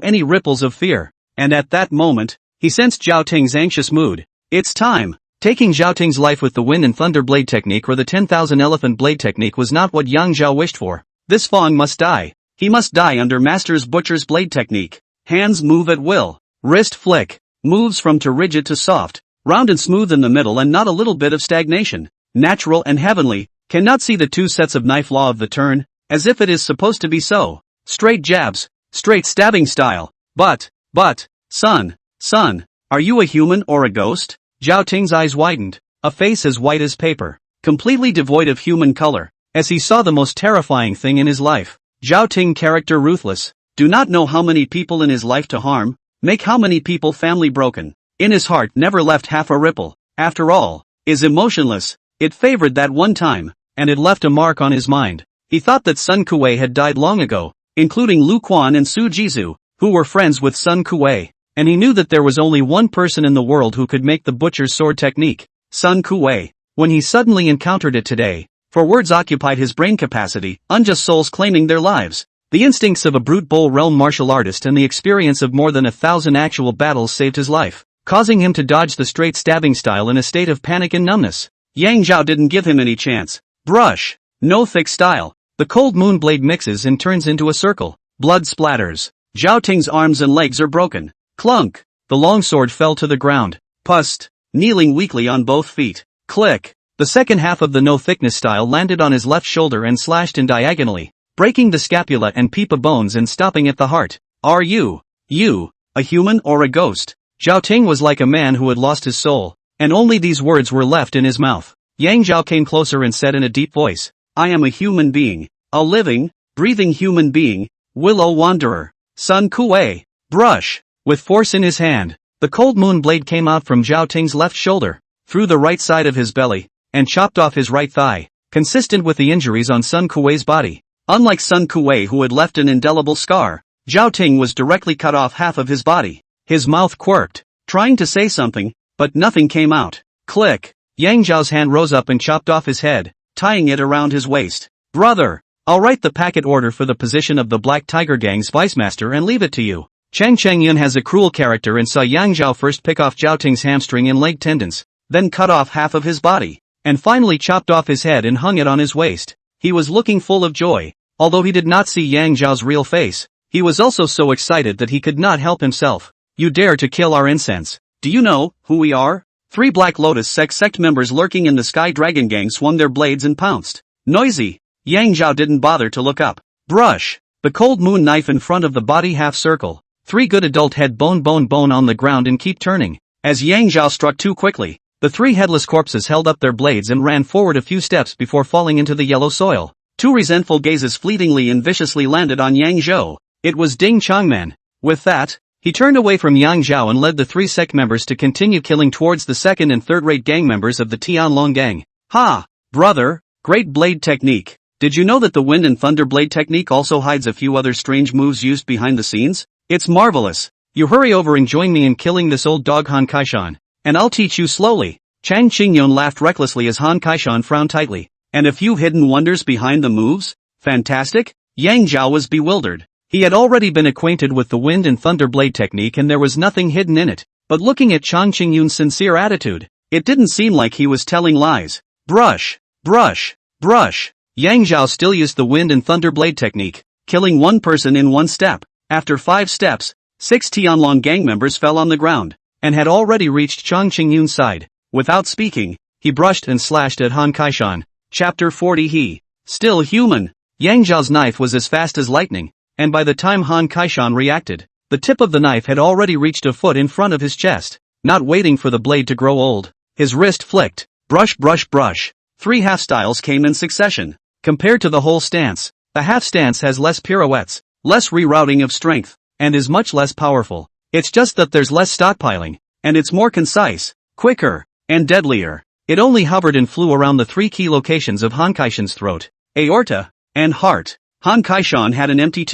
any ripples of fear. And at that moment, he sensed Zhao Ting's anxious mood. It's time. Taking Zhao Ting's life with the wind and thunder blade technique or the 10,000 elephant blade technique was not what Yang Zhao wished for. This Fong must die. He must die under Master's butcher's blade technique. Hands move at will. Wrist flick. Moves from too rigid to soft. Round and smooth in the middle and not a little bit of stagnation. Natural and heavenly. Cannot see the 2 sets of knife law of the turn, as if it is supposed to be so. Straight jabs. Straight stabbing style. But, son, are you a human or a ghost? Zhao Ting's eyes widened, a face as white as paper, completely devoid of human color, as he saw the most terrifying thing in his life. Zhao Ting character ruthless, do not know how many people in his life to harm, make how many people family broken. In his heart never left half a ripple, after all, is emotionless. It favored that one time, and it left a mark on his mind. He thought that Sun Kuei had died long ago, including Lu Quan and Su Jizu, who were friends with Sun Kuei, and he knew that there was only one person in the world who could make the butcher's sword technique, Sun Kuei. when he suddenly encountered it today. For words occupied his brain capacity, unjust souls claiming their lives. The instincts of a brute bull realm martial artist and the experience of more than 1,000 actual battles saved his life, causing him to dodge the straight stabbing style in a state of panic and numbness. Yang Zhao didn't give him any chance. Brush. No thick style. The cold moon blade mixes and turns into a circle. Blood splatters. Zhao Ting's arms and legs are broken. Clunk. The long sword fell to the ground. Pust. Kneeling weakly on both feet. Click. The second half of the no thickness style landed on his left shoulder and slashed in diagonally, breaking the scapula and pipa bones and stopping at the heart. Are you, a human or a ghost? Zhao Ting was like a man who had lost his soul, and only these words were left in his mouth. Yang Zhao came closer and said in a deep voice, I am a human being, a living, breathing human being, Willow Wanderer, Sun Kuei. Brush. With force in his hand, the cold moon blade came out from Zhao Ting's left shoulder, through the right side of his belly, and chopped off his right thigh, consistent with the injuries on Sun Kuei's body. Unlike Sun Kuei who had left an indelible scar, Zhao Ting was directly cut off half of his body. His mouth quirked, trying to say something, but nothing came out. Click. Yang Zhao's hand rose up and chopped off his head, tying it around his waist. Brother, I'll write the packet order for the position of the Black Tiger Gang's vice master and leave it to you. Chang Chengyun has a cruel character and saw Yang Zhao first pick off Zhao Ting's hamstring and leg tendons, then cut off half of his body, and finally chopped off his head and hung it on his waist. He was looking full of joy. Although he did not see Yang Zhao's real face, he was also so excited that he could not help himself. You dare to kill our incense. Do you know who we are? 3 Black Lotus sect members lurking in the Sky Dragon Gang swung their blades and pounced. Noisy. Yang Zhao didn't bother to look up. Brush. The cold moon knife in front of the body half circle. 3 good adult head bone on the ground and keep turning. As Yang Zhao struck too quickly, the 3 headless corpses held up their blades and ran forward a few steps before falling into the yellow soil. 2 resentful gazes fleetingly and viciously landed on Yang Zhou. It was Ding Changman. With that, he turned away from Yang Zhao and led the 3 sect members to continue killing towards the second and third-rate gang members of the Tianlong gang. Ha! Brother, great blade technique. Did you know that the Wind and Thunder blade technique also hides a few other strange moves used behind the scenes? It's marvelous. You hurry over and join me in killing this old dog Han Kaishan, and I'll teach you slowly. Chang Qingyun laughed recklessly as Han Kaishan frowned tightly. And a few hidden wonders behind the moves? Fantastic? Yang Zhao was bewildered. He had already been acquainted with the Wind and Thunder blade technique and there was nothing hidden in it, but looking at Chang Qingyun's sincere attitude, it didn't seem like he was telling lies. Brush. Yang Zhao still used the Wind and Thunder blade technique, killing 1 person in 1 step. After 5 steps, 6 Tianlong gang members fell on the ground, and had already reached Chang Qingyun's side. Without speaking, he brushed and slashed at Han Kaishan. Chapter 40 He. Still human. Yang Zhao's knife was as fast as lightning, and by the time Han Kaishan reacted, the tip of the knife had already reached a foot in front of his chest. Not waiting for the blade to grow old, his wrist flicked. Brush. 3 half styles came in succession. Compared to the whole stance, the half stance has less pirouettes, less rerouting of strength, and is much less powerful. It's just that there's less stockpiling, and it's more concise, quicker, and deadlier. It only hovered and flew around the 3 key locations of Han Kaishan's throat, aorta, and heart. Han Kaishan had an empty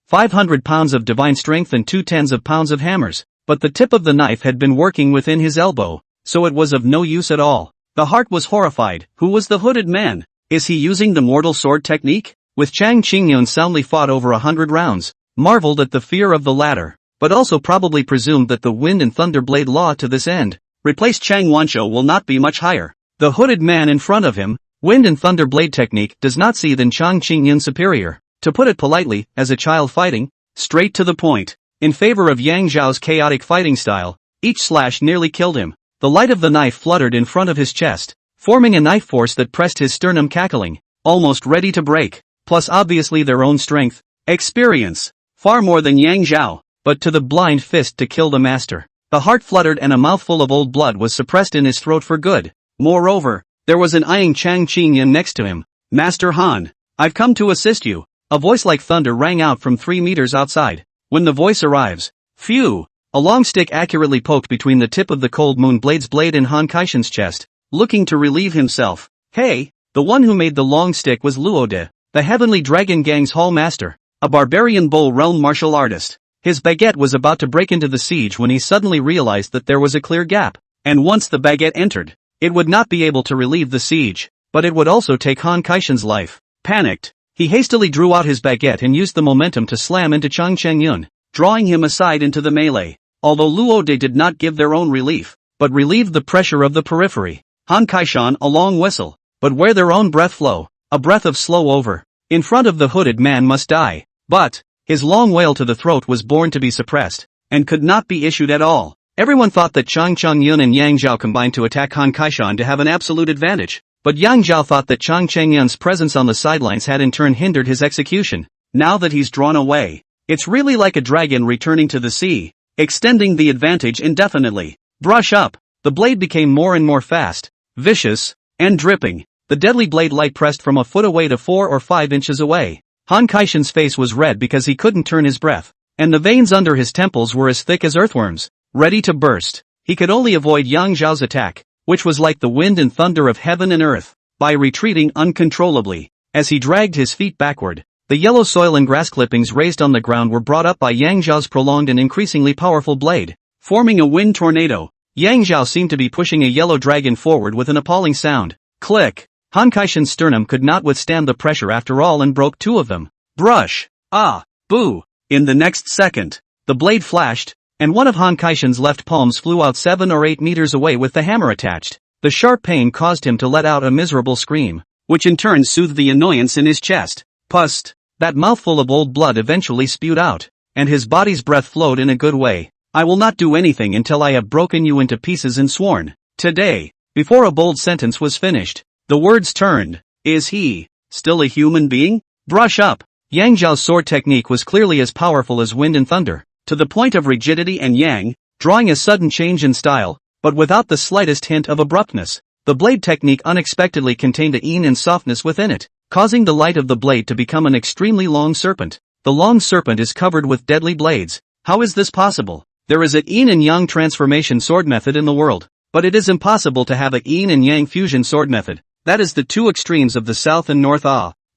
500 pounds of divine strength and 2/10 pounds of hammers, but the tip of the knife had been working within his elbow, so it was of no use at all. The heart was horrified. Who was the hooded man? Is he using the mortal sword technique? With Chang Qingyun soundly fought over 100 rounds, marveled at the fear of the latter, but also probably presumed that the Wind and Thunder blade law to this end, replaced Chang Wanshou will not be much higher. The hooded man in front of him, Wind and Thunder blade technique does not see than Chang Qingyun superior, to put it politely, as a child fighting, straight to the point. In favor of Yang Zhao's chaotic fighting style, each slash nearly killed him. The light of the knife fluttered in front of his chest, forming a knife force that pressed his sternum cackling, almost ready to break, plus obviously their own strength, experience, far more than Yang Zhao, but to the blind fist to kill the master. The heart fluttered and a mouthful of old blood was suppressed in his throat for good. Moreover, there was an eyeing Chang Qingyun next to him. Master Han, I've come to assist you. A voice like thunder rang out from 3 meters outside. When the voice arrives, phew! A long stick accurately poked between the tip of the cold moon blade's blade and Han Kaishan's chest, looking to relieve himself. Hey! The one who made the long stick was Luo De, the Heavenly Dragon Gang's hall master, a barbarian bull realm martial artist. His baguette was about to break into the siege when he suddenly realized that there was a clear gap, and once the baguette entered, It would not be able to relieve the siege, but it would also take Han Kaishan's life. Panicked, he hastily drew out his baguette and used the momentum to slam into Chang Chengyun, drawing him aside into the melee. Although Luo De did not give their own relief, but relieved the pressure of the periphery. Han Kaishan a long whistle, but where their own breath flow, a breath of slow over. In front of the hooded man must die, but his long wail to the throat was born to be suppressed, and could not be issued at all. Everyone thought that Chang Chengyun and Yang Zhao combined to attack Han Kaishan to have an absolute advantage, but Yang Zhao thought that Chang Chengyun's presence on the sidelines had in turn hindered his execution. Now that he's drawn away, it's really like a dragon returning to the sea, extending the advantage indefinitely. Brush up. The blade became more and more fast, vicious, and dripping. The deadly blade light pressed from a foot away to 4 or 5 inches away. Han Kaishan's face was red because he couldn't turn his breath, and the veins under his temples were as thick as earthworms, ready to burst. He could only avoid Yang Zhao's attack, which was like the wind and thunder of heaven and earth, by retreating uncontrollably. As he dragged his feet backward, the yellow soil and grass clippings raised on the ground were brought up by Yang Zhao's prolonged and increasingly powerful blade, forming a wind tornado. Yang Zhao seemed to be pushing a yellow dragon forward with an appalling sound. Click! Han Kaishan's sternum could not withstand the pressure after all and broke 2 of them. Brush! Ah! Boo! In the next second, the blade flashed, and one of Han Kaishan's left palms flew out 7 or 8 meters away with the hammer attached. The sharp pain caused him to let out a miserable scream, which in turn soothed the annoyance in his chest. Pust! That mouthful of old blood eventually spewed out, and his body's breath flowed in a good way. I will not do anything until I have broken you into pieces and sworn. Today. Before a bold sentence was finished, the words turned. Is he still a human being? Brush up. Yang Zhao's sword technique was clearly as powerful as wind and thunder, to the point of rigidity and yang, drawing a sudden change in style, but without the slightest hint of abruptness. The blade technique unexpectedly contained a yin and softness within it, causing the light of the blade to become an extremely long serpent. The long serpent is covered with deadly blades. How is this possible? There is a yin and yang transformation sword method in the world, but it is impossible to have a yin and yang fusion sword method. That is the 2 extremes of the south and north.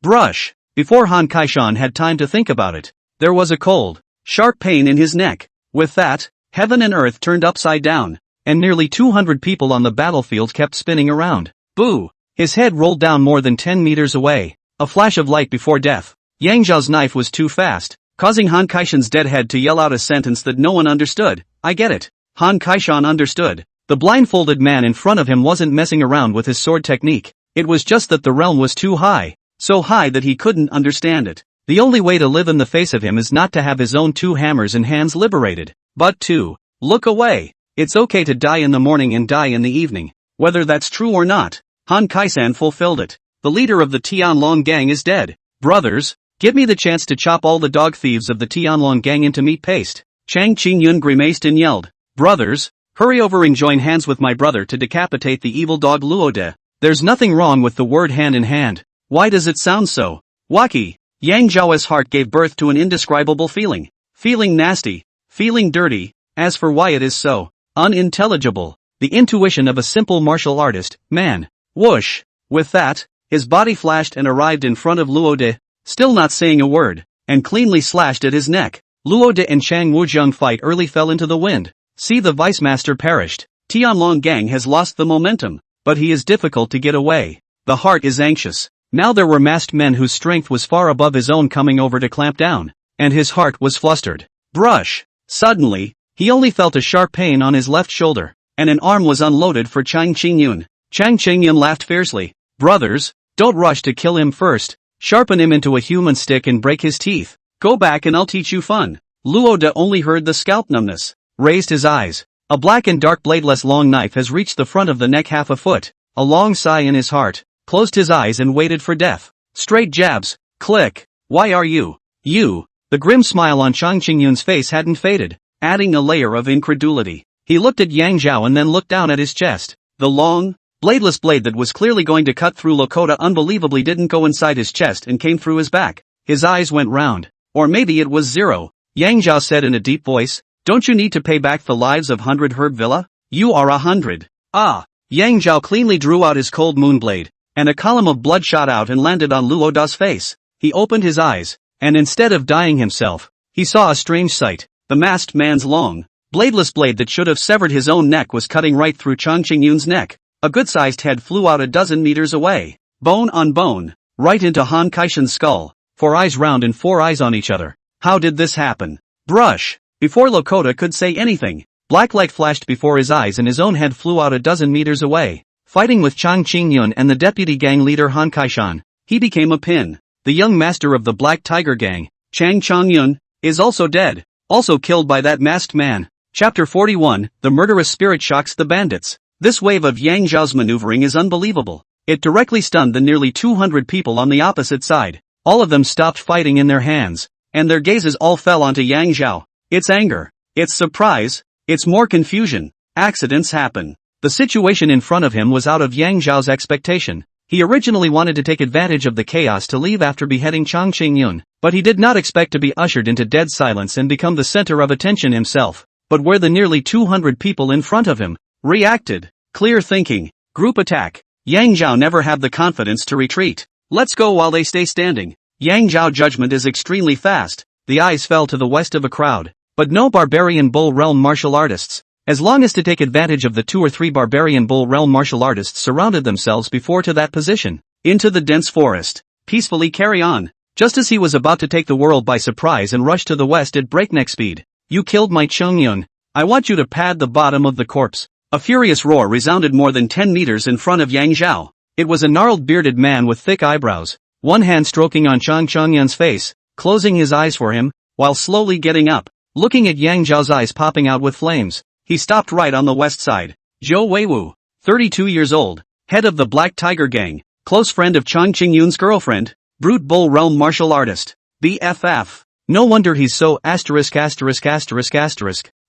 Brush! Before Han Kaishan had time to think about it, there was a cold, sharp pain in his neck. With that, heaven and earth turned upside down, and nearly 200 people on the battlefield kept spinning around. Boo! His head rolled down more than 10 meters away, a flash of light before death. Yang Zhao's knife was too fast, causing Han Kaishan's dead head to yell out a sentence that no one understood. I get it. Han Kaishan understood. The blindfolded man in front of him wasn't messing around with his sword technique. It was just that the realm was too high, so high that he couldn't understand it. The only way to live in the face of him is not to have his own 2 hammers and hands liberated, but to look away. It's okay to die in the morning and die in the evening. Whether that's true or not, Han Kaishan fulfilled it. The leader of the Tianlong gang is dead. Brothers, give me the chance to chop all the dog thieves of the Tianlong gang into meat paste. Chang Qingyun grimaced and yelled. Brothers, hurry over and join hands with my brother to decapitate the evil dog Luo De. There's nothing wrong with the word hand in hand. Why does it sound so wacky? Yang Zhao's heart gave birth to an indescribable feeling. Feeling nasty. Feeling dirty. As for why it is so unintelligible, the intuition of a simple martial artist, man. Whoosh! With that, his body flashed and arrived in front of Luo De, still not saying a word, and cleanly slashed at his neck. Luo De and Chang Wuzheng fight early fell into the wind. See, the vice master perished. Tianlong gang has lost the momentum, but he is difficult to get away. The heart is anxious. Now there were masked men whose strength was far above his own coming over to clamp down, and his heart was flustered. Brush! Suddenly, he only felt a sharp pain on his left shoulder, and an arm was unloaded for Chang Qingyun. Chang Qingyun laughed fiercely. Brothers, don't rush to kill him first. Sharpen him into a human stick and break his teeth. Go back and I'll teach you fun. Luo De only heard the scalp numbness, raised his eyes. A black and dark bladeless long knife has reached the front of the neck half a foot. A long sigh in his heart, closed his eyes and waited for death. Straight jabs. Click. Why are you? You. The grim smile on Chang Qingyun's face hadn't faded, adding a layer of incredulity. He looked at Yang Zhao and then looked down at his chest. The long, bladeless blade that was clearly going to cut through Lakota unbelievably didn't go inside his chest and came through his back. His eyes went round. Or maybe it was zero. Yang Zhao said in a deep voice, don't you need to pay back the lives of 100 Herb Villa? You are 100. Ah! Yang Zhao cleanly drew out his cold moon blade, and a column of blood shot out and landed on Luo De's face. He opened his eyes, and instead of dying himself, he saw a strange sight. The masked man's long, bladeless blade that should have severed his own neck was cutting right through Chang Qingyun's neck. A good-sized head flew out a dozen meters away. Bone on bone. Right into Han Kaishan's skull. 4 eyes round and 4 eyes on each other. How did this happen? Brush. Before Lakota could say anything, black light flashed before his eyes and his own head flew out a dozen meters away. Fighting with Chang Qingyun and the deputy gang leader Han Kaishan, he became a pin. The young master of the Black Tiger Gang, Chang Changyun, is also dead. Also killed by that masked man. Chapter 41, The Murderous Spirit Shocks the Bandits. This wave of Yang Zhao's maneuvering is unbelievable. It directly stunned the nearly 200 people on the opposite side. All of them stopped fighting in their hands, and their gazes all fell onto Yang Zhao. It's anger. It's surprise. It's more confusion. Accidents happen. The situation in front of him was out of Yang Zhao's expectation. He originally wanted to take advantage of the chaos to leave after beheading Chang Qingyun, but he did not expect to be ushered into dead silence and become the center of attention himself. But where the nearly 200 people in front of him reacted. Clear thinking. Group attack. Yang Zhao never had the confidence to retreat. Let's go while they stay standing. Yang Zhao judgment is extremely fast. The eyes fell to the west of a crowd, but no barbarian bull realm martial artists. As long as to take advantage of the 2 or 3 barbarian bull realm martial artists surrounded themselves before to that position. Into the dense forest. Peacefully carry on. Just as he was about to take the world by surprise and rush to the west at breakneck speed. You killed my Chongyun. I want you to pad the bottom of the corpse. A furious roar resounded more than 10 meters in front of Yang Zhao. It was a gnarled bearded man with thick eyebrows. One hand stroking on Chang Chongyun's face, closing his eyes for him, while slowly getting up, looking at Yang Zhao's eyes popping out with flames. He stopped right on the west side. Zhou Weiwu, 32 years old, head of the Black Tiger Gang, close friend of Chang Qingyun's girlfriend, brute bull realm martial artist, BFF. No wonder he's so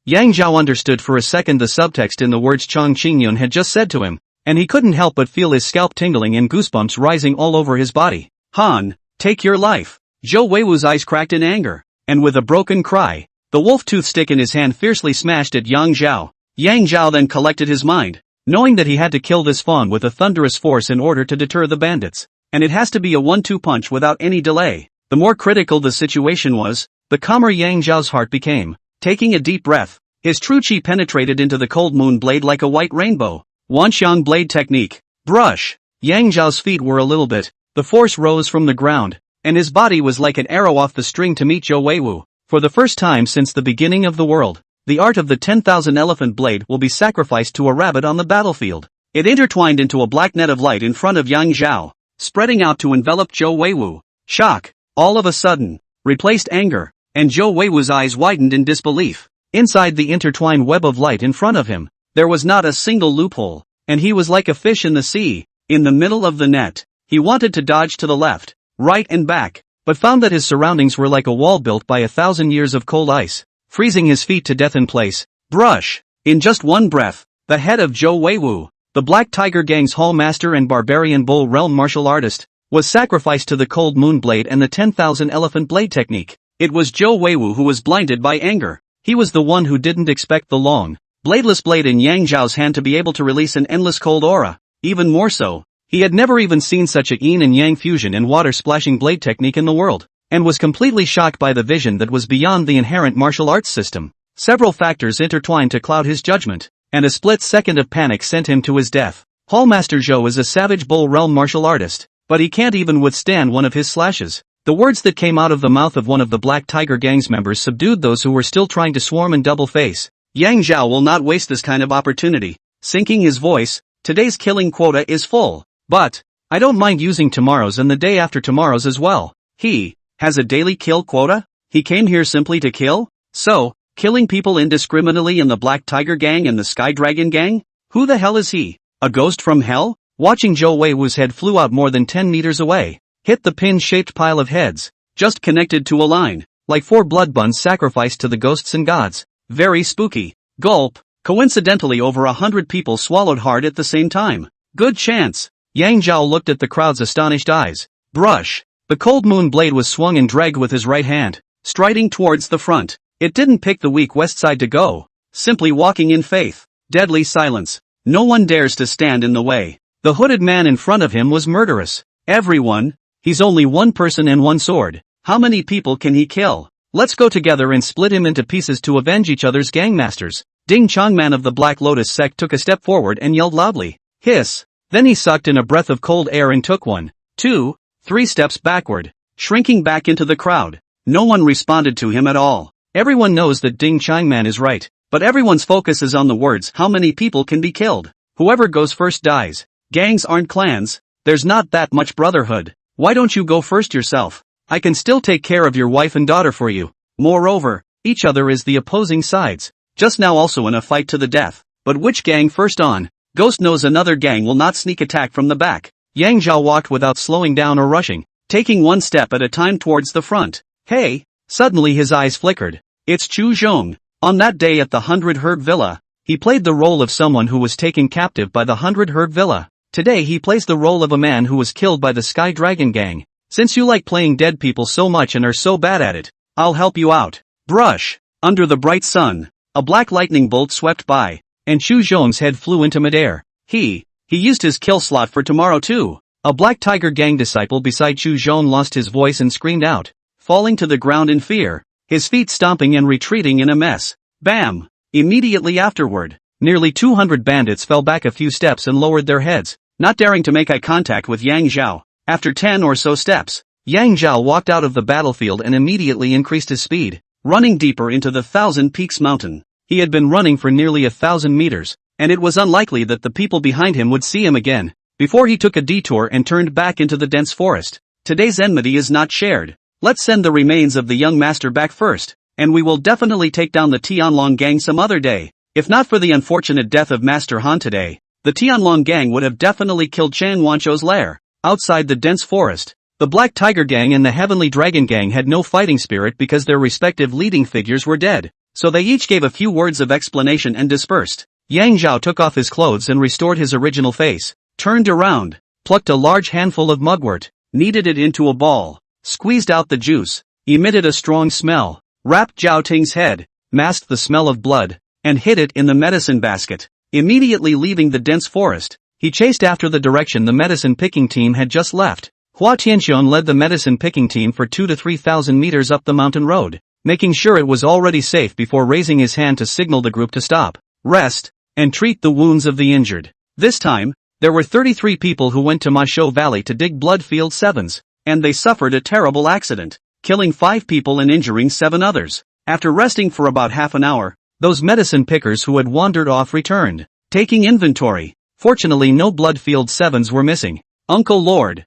Yang Zhao understood for a second the subtext in the words Chang Qingyun had just said to him, and he couldn't help but feel his scalp tingling and goosebumps rising all over his body. Han, take your life. Zhou Weiwu's eyes cracked in anger, and with a broken cry, the wolf tooth stick in his hand fiercely smashed at Yang Zhao. Yang Zhao then collected his mind, knowing that he had to kill this fawn with a thunderous force in order to deter the bandits. And it has to be a 1-2 punch without any delay. The more critical the situation was, the calmer Yang Zhao's heart became. Taking a deep breath, his true chi penetrated into the cold moon blade like a white rainbow. Wanxiang blade technique. Brush. Yang Zhao's feet were a little bit. The force rose from the ground, and his body was like an arrow off the string to meet Zhou Weiwu. For the first time since the beginning of the world, the art of the 10,000 elephant blade will be sacrificed to a rabbit on the battlefield. It intertwined into a black net of light in front of Yang Zhao, spreading out to envelop Zhou Weiwu. Shock, all of a sudden, replaced anger, and Zhou Weiwu's eyes widened in disbelief. Inside the intertwined web of light in front of him, there was not a single loophole, and he was like a fish in the sea, in the middle of the net. He wanted to dodge to the left, right and back, but found that his surroundings were like a wall built by 1,000 years of cold ice, freezing his feet to death in place. Brush. In just one breath, the head of Zhou Weiwu, the Black Tiger Gang's hall master and barbarian bull realm martial artist, was sacrificed to the cold moon blade and the 10,000 elephant blade technique. It was Zhou Weiwu who was blinded by anger. He was the one who didn't expect the long, bladeless blade in Yang Zhao's hand to be able to release an endless cold aura. Even more so, he had never even seen such a yin and yang fusion and water splashing blade technique in the world, and was completely shocked by the vision that was beyond the inherent martial arts system. Several factors intertwined to cloud his judgment, and a split second of panic sent him to his death. Hallmaster Zhou is a savage bull realm martial artist, but he can't even withstand one of his slashes. The words that came out of the mouth of one of the Black Tiger Gang's members subdued those who were still trying to swarm and double face. Yang Zhao will not waste this kind of opportunity. Sinking his voice, today's killing quota is full. But, I don't mind using tomorrow's and the day after tomorrow's as well. He has a daily kill quota? He came here simply to kill? So, killing people indiscriminately in the Black Tiger Gang and the Sky Dragon Gang? Who the hell is he? A ghost from hell? Watching Zhou Weiwu's head flew out more than 10 meters away, hit the pin-shaped pile of heads, just connected to a line, like 4 blood buns sacrificed to the ghosts and gods. Very spooky. Gulp. Coincidentally over 100 people swallowed hard at the same time. Good chance. Yang Zhao looked at the crowd's astonished eyes. Brush. The cold moon blade was swung and dragged with his right hand, striding towards the front. It didn't pick the weak west side to go, simply walking in faith. Deadly silence. No one dares to stand in the way. The hooded man in front of him was murderous. Everyone. He's only one person and one sword. How many people can he kill? Let's go together and split him into pieces to avenge each other's gangmasters. Ding Chongman of the Black Lotus sect took a step forward and yelled loudly. Hiss. Then he sucked in a breath of cold air and took 1, 2, 3 steps backward, shrinking back into the crowd. No one responded to him at all. Everyone knows that Ding Changman is right, but everyone's focus is on the words how many people can be killed. Whoever goes first dies. Gangs aren't clans, there's not that much brotherhood. Why don't you go first yourself? I can still take care of your wife and daughter for you. Moreover, each other is the opposing sides, just now also in a fight to the death. But which gang first on? Ghost knows another gang will not sneak attack from the back. Yang Zhao walked without slowing down or rushing, taking one step at a time towards the front. Hey! Suddenly his eyes flickered. It's Chu Zhong. On that day at the 100 Herb Villa, he played the role of someone who was taken captive by the 100 Herb Villa. Today he plays the role of a man who was killed by the Sky Dragon gang. Since you like playing dead people so much and are so bad at it, I'll help you out. Brush. Under the bright sun, a black lightning bolt swept by, and Chu Zhong's head flew into midair. He used his kill slot for tomorrow too. A Black Tiger gang disciple beside Chu Zhong lost his voice and screamed out, falling to the ground in fear, his feet stomping and retreating in a mess. Bam! Immediately afterward, nearly 200 bandits fell back a few steps and lowered their heads, not daring to make eye contact with Yang Zhao. After 10 or so steps, Yang Zhao walked out of the battlefield and immediately increased his speed, running deeper into the Thousand Peaks mountain. He had been running for nearly 1,000 meters, and it was unlikely that the people behind him would see him again, before he took a detour and turned back into the dense forest. Today's enmity is not shared. Let's send the remains of the young master back first, and we will definitely take down the Tianlong gang some other day. If not for the unfortunate death of Master Han today, the Tianlong gang would have definitely killed Chang Wancho's lair. Outside the dense forest, the Black Tiger gang and the Heavenly Dragon gang had no fighting spirit because their respective leading figures were dead, so they each gave a few words of explanation and dispersed. Yang Zhao took off his clothes and restored his original face, turned around, plucked a large handful of mugwort, kneaded it into a ball, squeezed out the juice, emitted a strong smell, wrapped Zhao Ting's head, masked the smell of blood, and hid it in the medicine basket. Immediately leaving the dense forest, he chased after the direction the medicine picking team had just left. Hua Tianxian led the medicine picking team for 2,000 to 3,000 meters up the mountain road, making sure it was already safe before raising his hand to signal the group to stop, rest, and treat the wounds of the injured. This time, there were 33 people who went to Masho Valley to dig Bloodfield 7s, and they suffered a terrible accident, killing 5 people and injuring 7 others. After resting for about half an hour, those medicine pickers who had wandered off returned, taking inventory. Fortunately no Bloodfield 7s were missing. Uncle Lord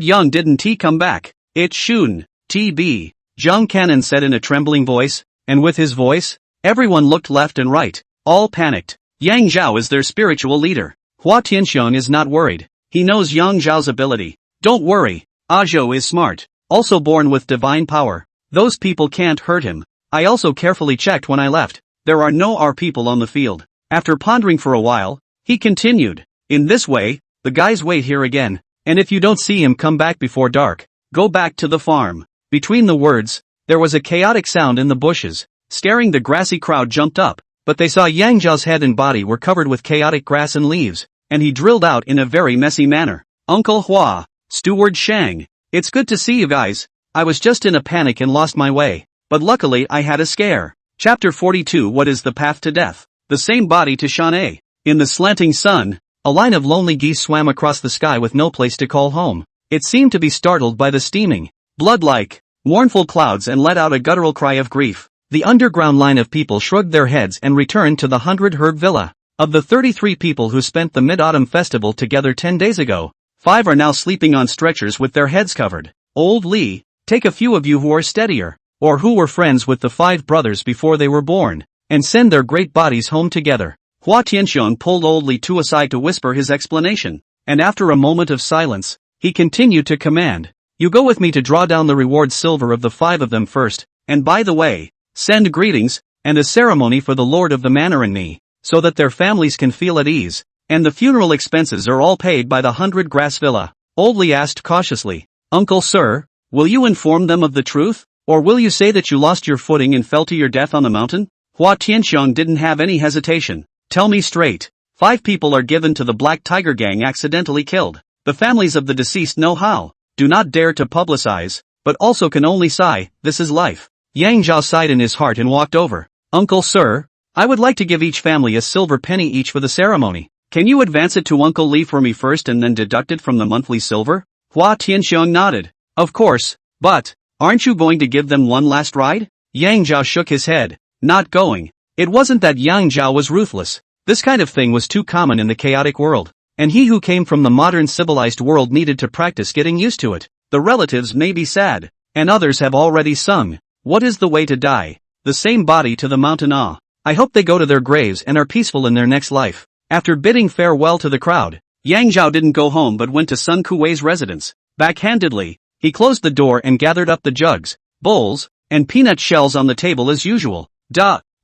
Young, didn't he come back? It shouldn't, TB, Zhang Cannon said in a trembling voice, and with his voice, everyone looked left and right, all panicked. Yang Zhao is their spiritual leader. Hua Tianxiang is not worried. He knows Yang Zhao's ability. Don't worry, Zhao is smart, also born with divine power. Those people can't hurt him. I also carefully checked when I left. There are no R people on the field. After pondering for a while, he continued, in this way, the guys wait here again, and if you don't see him come back before dark, go back to the farm. Between the words, there was a chaotic sound in the bushes. Scaring the grassy crowd jumped up, but they saw Yang Zhao's head and body were covered with chaotic grass and leaves, and he drilled out in a very messy manner. Uncle Hua, Steward Shang, it's good to see you guys. I was just in a panic and lost my way, but luckily I had a scare. Chapter 42. What is the path to death? The same body to Shan'e. In the slanting sun, a line of lonely geese swam across the sky with no place to call home. It seemed to be startled by the steaming, blood-like, mournful clouds and let out a guttural cry of grief. The underground line of people shrugged their heads and returned to the 100 Herb Villa. Of the 33 people who spent the Mid-Autumn Festival together 10 days ago, 5 are now sleeping on stretchers with their heads covered. Old Li, take a few of you who are steadier, or who were friends with the 5 brothers before they were born, and send their great bodies home together. Hua Tianxiang pulled Old Li Tu aside to whisper his explanation, and after a moment of silence, he continued to command, you go with me to draw down the reward silver of the 5 of them first, and by the way, send greetings, and a ceremony for the Lord of the Manor and me, so that their families can feel at ease, and the funeral expenses are all paid by the 100 Grass Villa. Old Li asked cautiously, Uncle Sir, will you inform them of the truth, or will you say that you lost your footing and fell to your death on the mountain? Hua Tianxiang didn't have any hesitation. Tell me straight. 5 people are given to the Black Tiger gang accidentally killed. The families of the deceased know how. Do not dare to publicize, but also can only sigh, this is life. Yang Zhao sighed in his heart and walked over. Uncle Sir, I would like to give each family a silver penny each for the ceremony. Can you advance it to Uncle Lee for me first and then deduct it from the monthly silver? Hua Tianxiong nodded. Of course, but, aren't you going to give them one last ride? Yang Zhao shook his head. Not going. It wasn't that Yang Zhao was ruthless. This kind of thing was too common in the chaotic world, and he who came from the modern civilized world needed to practice getting used to it. The relatives may be sad, and others have already sung. What is the way to die? The same body to the mountain. I hope they go to their graves and are peaceful in their next life. After bidding farewell to the crowd, Yang Zhao didn't go home but went to Sun Kuei's residence. Backhandedly, he closed the door and gathered up the jugs, bowls, and peanut shells on the table as usual.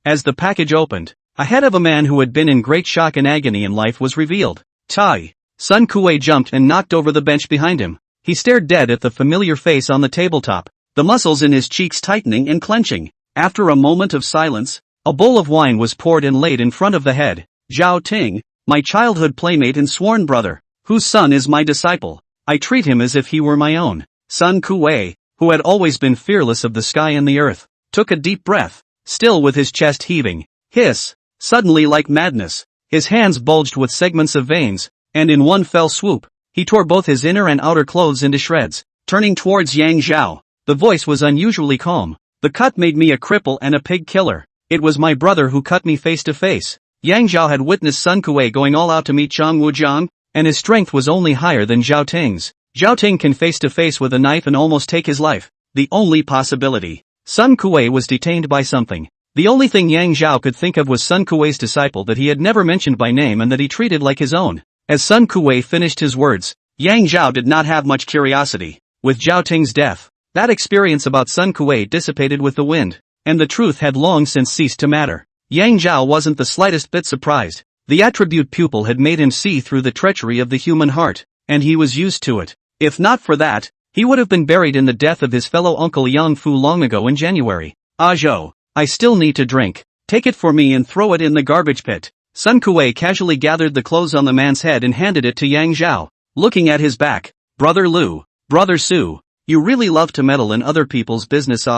As the package opened, a head of a man who had been in great shock and agony in life was revealed. Tai. Sun Kuei jumped and knocked over the bench behind him. He stared dead at the familiar face on the tabletop, the muscles in his cheeks tightening and clenching. After a moment of silence, a bowl of wine was poured and laid in front of the head. Zhao Ting, my childhood playmate and sworn brother, whose son is my disciple. I treat him as if he were my own. Sun Kuei, who had always been fearless of the sky and the earth, took a deep breath, still with his chest heaving. Hiss! Suddenly like madness, his hands bulged with segments of veins, and in one fell swoop, he tore both his inner and outer clothes into shreds. Turning towards Yang Zhao, the voice was unusually calm. The cut made me a cripple and a pig killer. It was my brother who cut me face to face. Yang Zhao had witnessed Sun Kuei going all out to meet Zhang Wujiang, and his strength was only higher than Zhao Ting's. Zhao Ting can face to face with a knife and almost take his life. The only possibility. Sun Kuei was detained by something. The only thing Yang Zhao could think of was Sun Kuei's disciple that he had never mentioned by name and that he treated like his own. As Sun Kuei finished his words, Yang Zhao did not have much curiosity. With Zhao Ting's death, that experience about Sun Kuei dissipated with the wind, and the truth had long since ceased to matter. Yang Zhao wasn't the slightest bit surprised. The attribute pupil had made him see through the treachery of the human heart, and he was used to it. If not for that, he would have been buried in the death of his fellow uncle Yang Fu long ago in January. Zhou, I still need to drink. Take it for me and throw it in the garbage pit. Sun Kuei casually gathered the clothes on the man's head and handed it to Yang Zhao. Looking at his back, Brother Lu, Brother Su, you really love to meddle in other people's business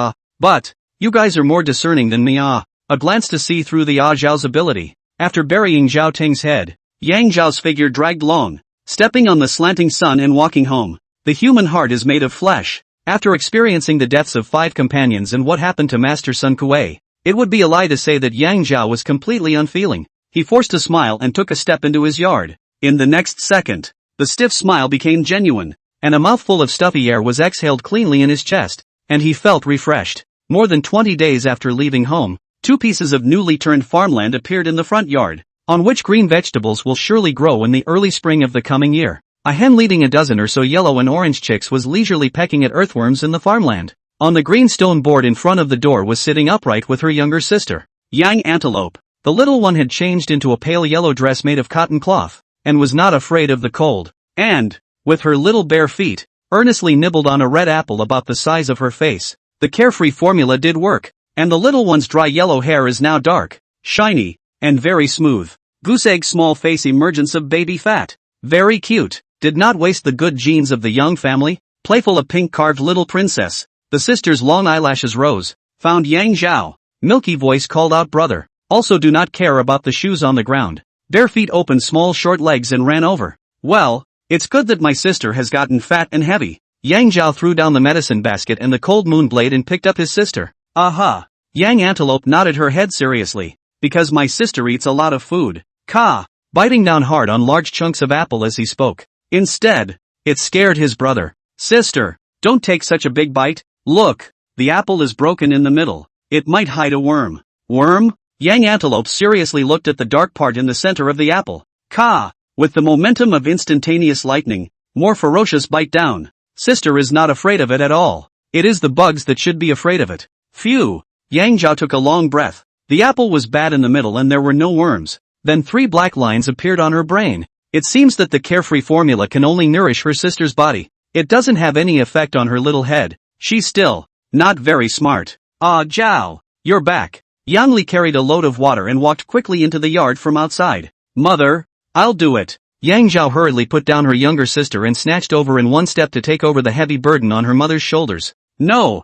but, you guys are more discerning than me A glance to see through the Zhao's ability. After burying Zhao Ting's head, Yang Zhao's figure dragged long, stepping on the slanting sun and walking home. The human heart is made of flesh. After experiencing the deaths of 5 companions and what happened to Master Sun Kuei, it would be a lie to say that Yang Zhao was completely unfeeling. He forced a smile and took a step into his yard. In the next second, the stiff smile became genuine, and a mouthful of stuffy air was exhaled cleanly in his chest, and he felt refreshed. More than 20 days after leaving home, 2 pieces of newly turned farmland appeared in the front yard, on which green vegetables will surely grow in the early spring of the coming year. A hen leading a dozen or so yellow and orange chicks was leisurely pecking at earthworms in the farmland. On the green stone board in front of the door was sitting upright with her younger sister, Yang Antelope. The little one had changed into a pale yellow dress made of cotton cloth, and was not afraid of the cold, and, with her little bare feet, earnestly nibbled on a red apple about the size of her face. The carefree formula did work, and the little one's dry yellow hair is now dark, shiny, and very smooth. Goose egg small face emergence of baby fat. Very cute. Did not waste the good genes of the young family. Playful a pink carved little princess. The sister's long eyelashes rose. Found Yang Zhao. Milky voice called out brother. Also do not care about the shoes on the ground. Bare feet opened small short legs and ran over. Well, it's good that my sister has gotten fat and heavy. Yang Zhao threw down the medicine basket and the cold moon blade and picked up his sister. Aha! Yang Antelope nodded her head seriously. Because my sister eats a lot of food. Biting down hard on large chunks of apple as he spoke. Instead, it scared his brother. Sister, don't take such a big bite. Look, the apple is broken in the middle. It might hide a worm. Worm? Yang Antelope seriously looked at the dark part in the center of the apple. With the momentum of instantaneous lightning, more ferocious bite down. Sister is not afraid of it at all. It is the bugs that should be afraid of it. Phew. Yang Zhao took a long breath. The apple was bad in the middle and there were no worms. Then 3 black lines appeared on her brain. It seems that the carefree formula can only nourish her sister's body. It doesn't have any effect on her little head. She's still not very smart. Zhao, you're back. Yang Li carried a load of water and walked quickly into the yard from outside. Mother, I'll do it. Yang Zhao hurriedly put down her younger sister and snatched over in one step to take over the heavy burden on her mother's shoulders. No,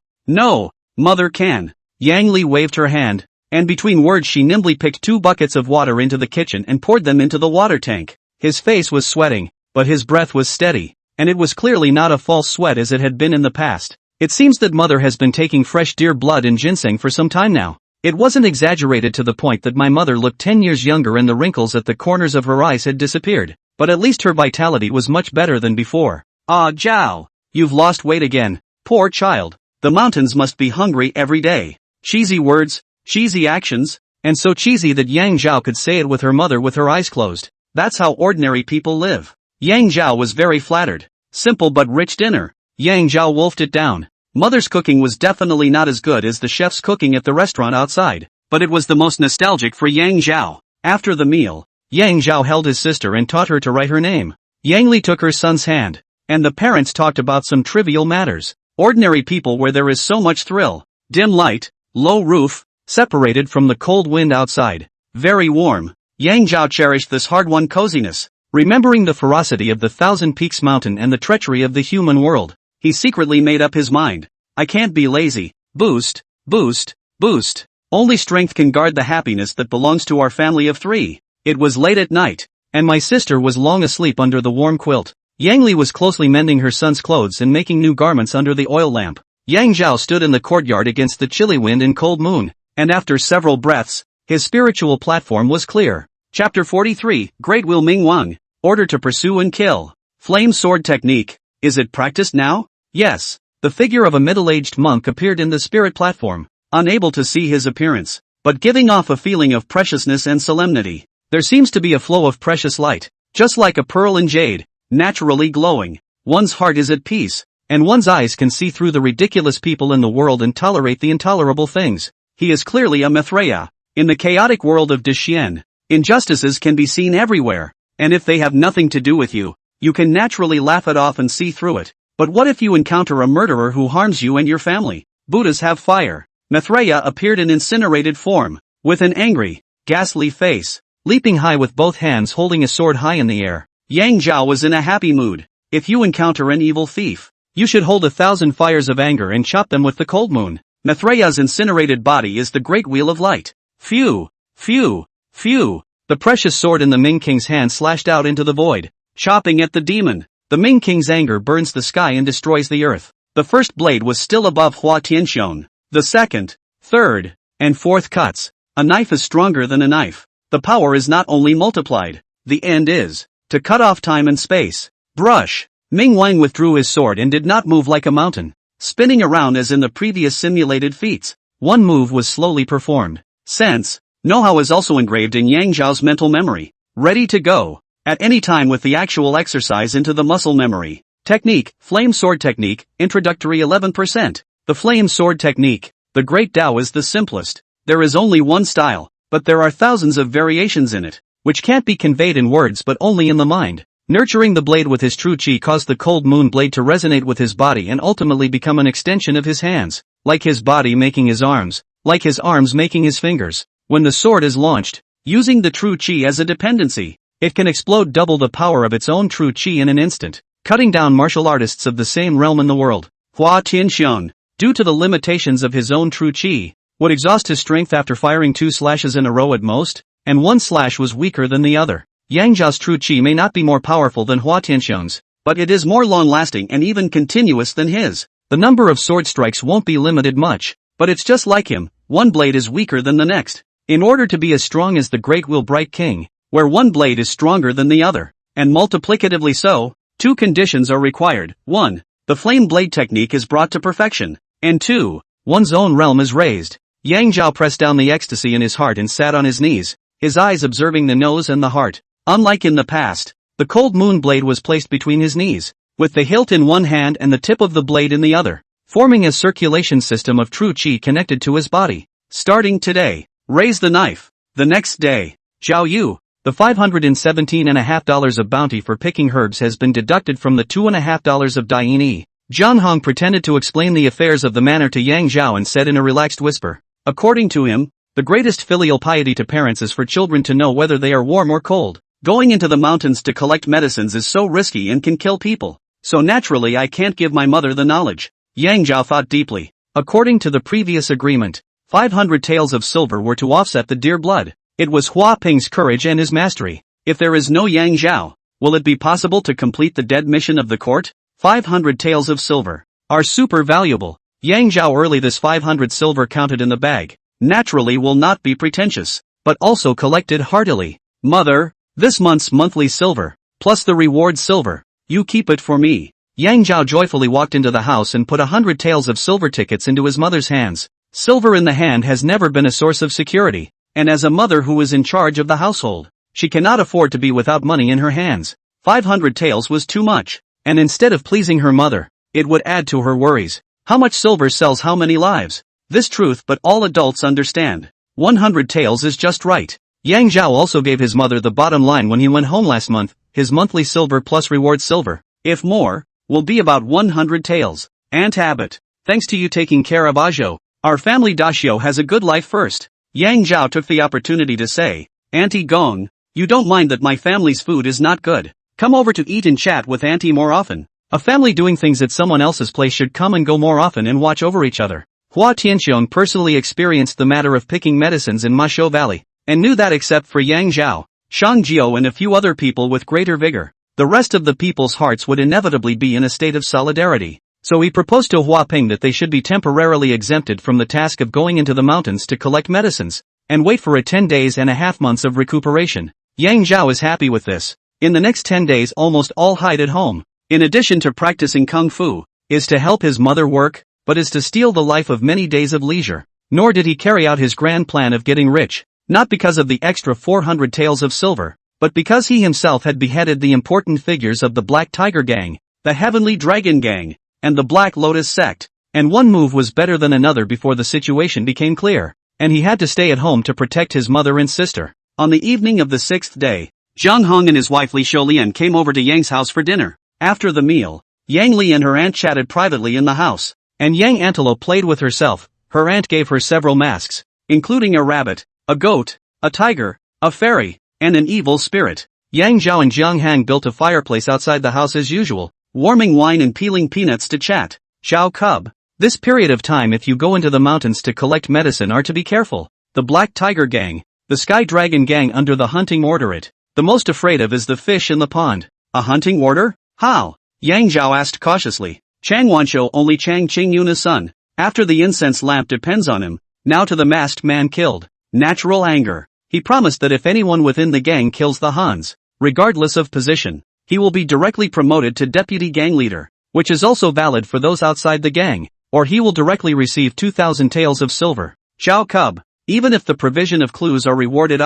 mother can. Yang Li waved her hand, and between words she nimbly picked 2 buckets of water into the kitchen and poured them into the water tank. His face was sweating, but his breath was steady, and it was clearly not a false sweat as it had been in the past. It seems that mother has been taking fresh deer blood and ginseng for some time now. It wasn't exaggerated to the point that my mother looked 10 years younger and the wrinkles at the corners of her eyes had disappeared, but at least her vitality was much better than before. Ah, Zhao, you've lost weight again. Poor child. The mountains must be hungry every day. Cheesy words, cheesy actions, and so cheesy that Yang Zhao could say it with her mother with her eyes closed. That's how ordinary people live. Yang Zhao was very flattered. Simple but rich dinner. Yang Zhao wolfed it down. Mother's cooking was definitely not as good as the chef's cooking at the restaurant outside, but it was the most nostalgic for Yang Zhao. After the meal, Yang Zhao held his sister and taught her to write her name. Yang Li took her son's hand, and the parents talked about some trivial matters. Ordinary people where there is so much thrill. Dim light, low roof, separated from the cold wind outside. Very warm. Yang Zhao cherished this hard-won coziness. Remembering the ferocity of the Thousand Peaks Mountain and the treachery of the human world, he secretly made up his mind. I can't be lazy. Boost, boost, boost. Only strength can guard the happiness that belongs to our family of 3. It was late at night, and my sister was long asleep under the warm quilt. Yang Li was closely mending her son's clothes and making new garments under the oil lamp. Yang Zhao stood in the courtyard against the chilly wind and cold moon, and after several breaths, his spiritual platform was clear. Chapter 43, Great Will Ming Wang, Order to Pursue and Kill. Flame Sword Technique. Is it practiced now? Yes. The figure of a middle-aged monk appeared in the spirit platform, unable to see his appearance, but giving off a feeling of preciousness and solemnity. There seems to be a flow of precious light, just like a pearl in jade, naturally glowing. One's heart is at peace, and one's eyes can see through the ridiculous people in the world and tolerate the intolerable things. He is clearly a manhwa. In the chaotic world of Dixien, injustices can be seen everywhere, and if they have nothing to do with you, you can naturally laugh it off and see through it. But what if you encounter a murderer who harms you and your family? Buddhas have fire. Manhwa appeared in incinerated form, with an angry, ghastly face, leaping high with both hands holding a sword high in the air. Yang Zhao was in a happy mood. If you encounter an evil thief, you should hold 1,000 fires of anger and chop them with the cold moon. Manhwa's incinerated body is the great wheel of light. Phew, phew, phew. The precious sword in the Ming King's hand slashed out into the void, chopping at the demon. The Ming King's anger burns the sky and destroys the earth. The first blade was still above Hua Tianxiong. The second, third, and fourth cuts. A knife is stronger than a knife. The power is not only multiplied, the end is to cut off time and space. Brush. Ming Wang withdrew his sword and did not move like a mountain, spinning around as in the previous simulated feats. One move was slowly performed. Sense. Know-how is also engraved in Yang Zhao's mental memory. Ready to go at any time with the actual exercise into the muscle memory. Technique, Flame Sword Technique, Introductory 11%. The Flame Sword Technique, the Great Tao, is the simplest. There is only one style, but there are thousands of variations in it, which can't be conveyed in words but only in the mind. Nurturing the blade with his true chi caused the cold moon blade to resonate with his body and ultimately become an extension of his hands, like his body making his arms, like his arms making his fingers. When the sword is launched, using the true chi as a dependency, it can explode double the power of its own true chi in an instant, cutting down martial artists of the same realm in the world. Hua Tianxiong, due to the limitations of his own true chi, would exhaust his strength after firing 2 slashes in a row at most, and one slash was weaker than the other. Yang Zhao's true chi may not be more powerful than Hua Tianxiong's, but it is more long-lasting and even continuous than his. The number of sword strikes won't be limited much, but it's just like him, one blade is weaker than the next. In order to be as strong as the Great Will Bright King, where one blade is stronger than the other, and multiplicatively so, 2 conditions are required. 1. The flame blade technique is brought to perfection, and 2. One's own realm is raised. Yang Zhao pressed down the ecstasy in his heart and sat on his knees, his eyes observing the nose and the heart. Unlike in the past, the cold moon blade was placed between his knees, with the hilt in one hand and the tip of the blade in the other, forming a circulation system of true chi connected to his body. Starting today, raise the knife. The next day, Zhao Yu, the $517.50 of bounty for picking herbs has been deducted from the $2.50 of Daini. Zhang Hong pretended to explain the affairs of the manor to Yang Zhao and said in a relaxed whisper, according to him, the greatest filial piety to parents is for children to know whether they are warm or cold. Going into the mountains to collect medicines is so risky and can kill people, so naturally I can't give my mother the knowledge. Yang Zhao thought deeply. According to the previous agreement, 500 taels of silver were to offset the dear blood. It was Hua Ping's courage and his mastery. If there is no Yang Zhao, will it be possible to complete the dead mission of the court? 500 taels of silver are super valuable. Yang Zhao early this 500 silver counted in the bag, naturally will not be pretentious, but also collected heartily. Mother, this month's monthly silver, plus the reward silver, you keep it for me. Yang Zhao joyfully walked into the house and put 100 taels of silver tickets into his mother's hands. Silver in the hand has never been a source of security, and as a mother who is in charge of the household, she cannot afford to be without money in her hands. 500 taels was too much, and instead of pleasing her mother, it would add to her worries. How much silver sells how many lives? This truth but all adults understand. 100 taels is just right. Yang Zhao also gave his mother the bottom line when he went home last month, his monthly silver plus reward silver, if more, will be about 100 taels. Aunt Abbott, thanks to you taking care of Ajo, our family Dashio has a good life first. Yang Zhao took the opportunity to say, Auntie Gong, you don't mind that my family's food is not good. Come over to eat and chat with Auntie more often. A family doing things at someone else's place should come and go more often and watch over each other. Hua Tianxiong personally experienced the matter of picking medicines in Masho Valley, and knew that except for Yang Zhao, Shang Jiao and a few other people with greater vigor, the rest of the people's hearts would inevitably be in a state of solidarity. So he proposed to Hua Ping that they should be temporarily exempted from the task of going into the mountains to collect medicines, and wait for 10 days and a half months of recuperation. Yang Zhao is happy with this. In the next 10 days almost all hide at home. In addition to practicing kung fu, is to help his mother work, but is to steal the life of many days of leisure. Nor did he carry out his grand plan of getting rich, not because of the extra 400 taels of silver, but because he himself had beheaded the important figures of the Black Tiger Gang, the Heavenly Dragon Gang, and the Black Lotus Sect, and one move was better than another before the situation became clear, and he had to stay at home to protect his mother and sister. On the evening of the 6th day, Zhang Hong and his wife Li Shoulian came over to Yang's house for dinner. After the meal, Yang Li and her aunt chatted privately in the house, and Yang Antelope played with herself. Her aunt gave her several masks, including a rabbit, a goat, a tiger, a fairy, and an evil spirit. Yang Zhao and Jiang Hang built a fireplace outside the house as usual, warming wine and peeling peanuts to chat. Xiao Cub, this period of time if you go into the mountains to collect medicine are to be careful. The Black Tiger Gang, the Sky Dragon Gang under the hunting order it. The most afraid of is the fish in the pond. A hunting order? How? Yang Zhao asked cautiously. Chang Wanshou only Chang Qingyuna's son. After the incense lamp depends on him. Now to the masked man killed. Natural anger. He promised that if anyone within the gang kills the Hans, regardless of position, he will be directly promoted to deputy gang leader, which is also valid for those outside the gang, or he will directly receive 2,000 taels of silver. Xiao Cub, even if the provision of clues are rewarded.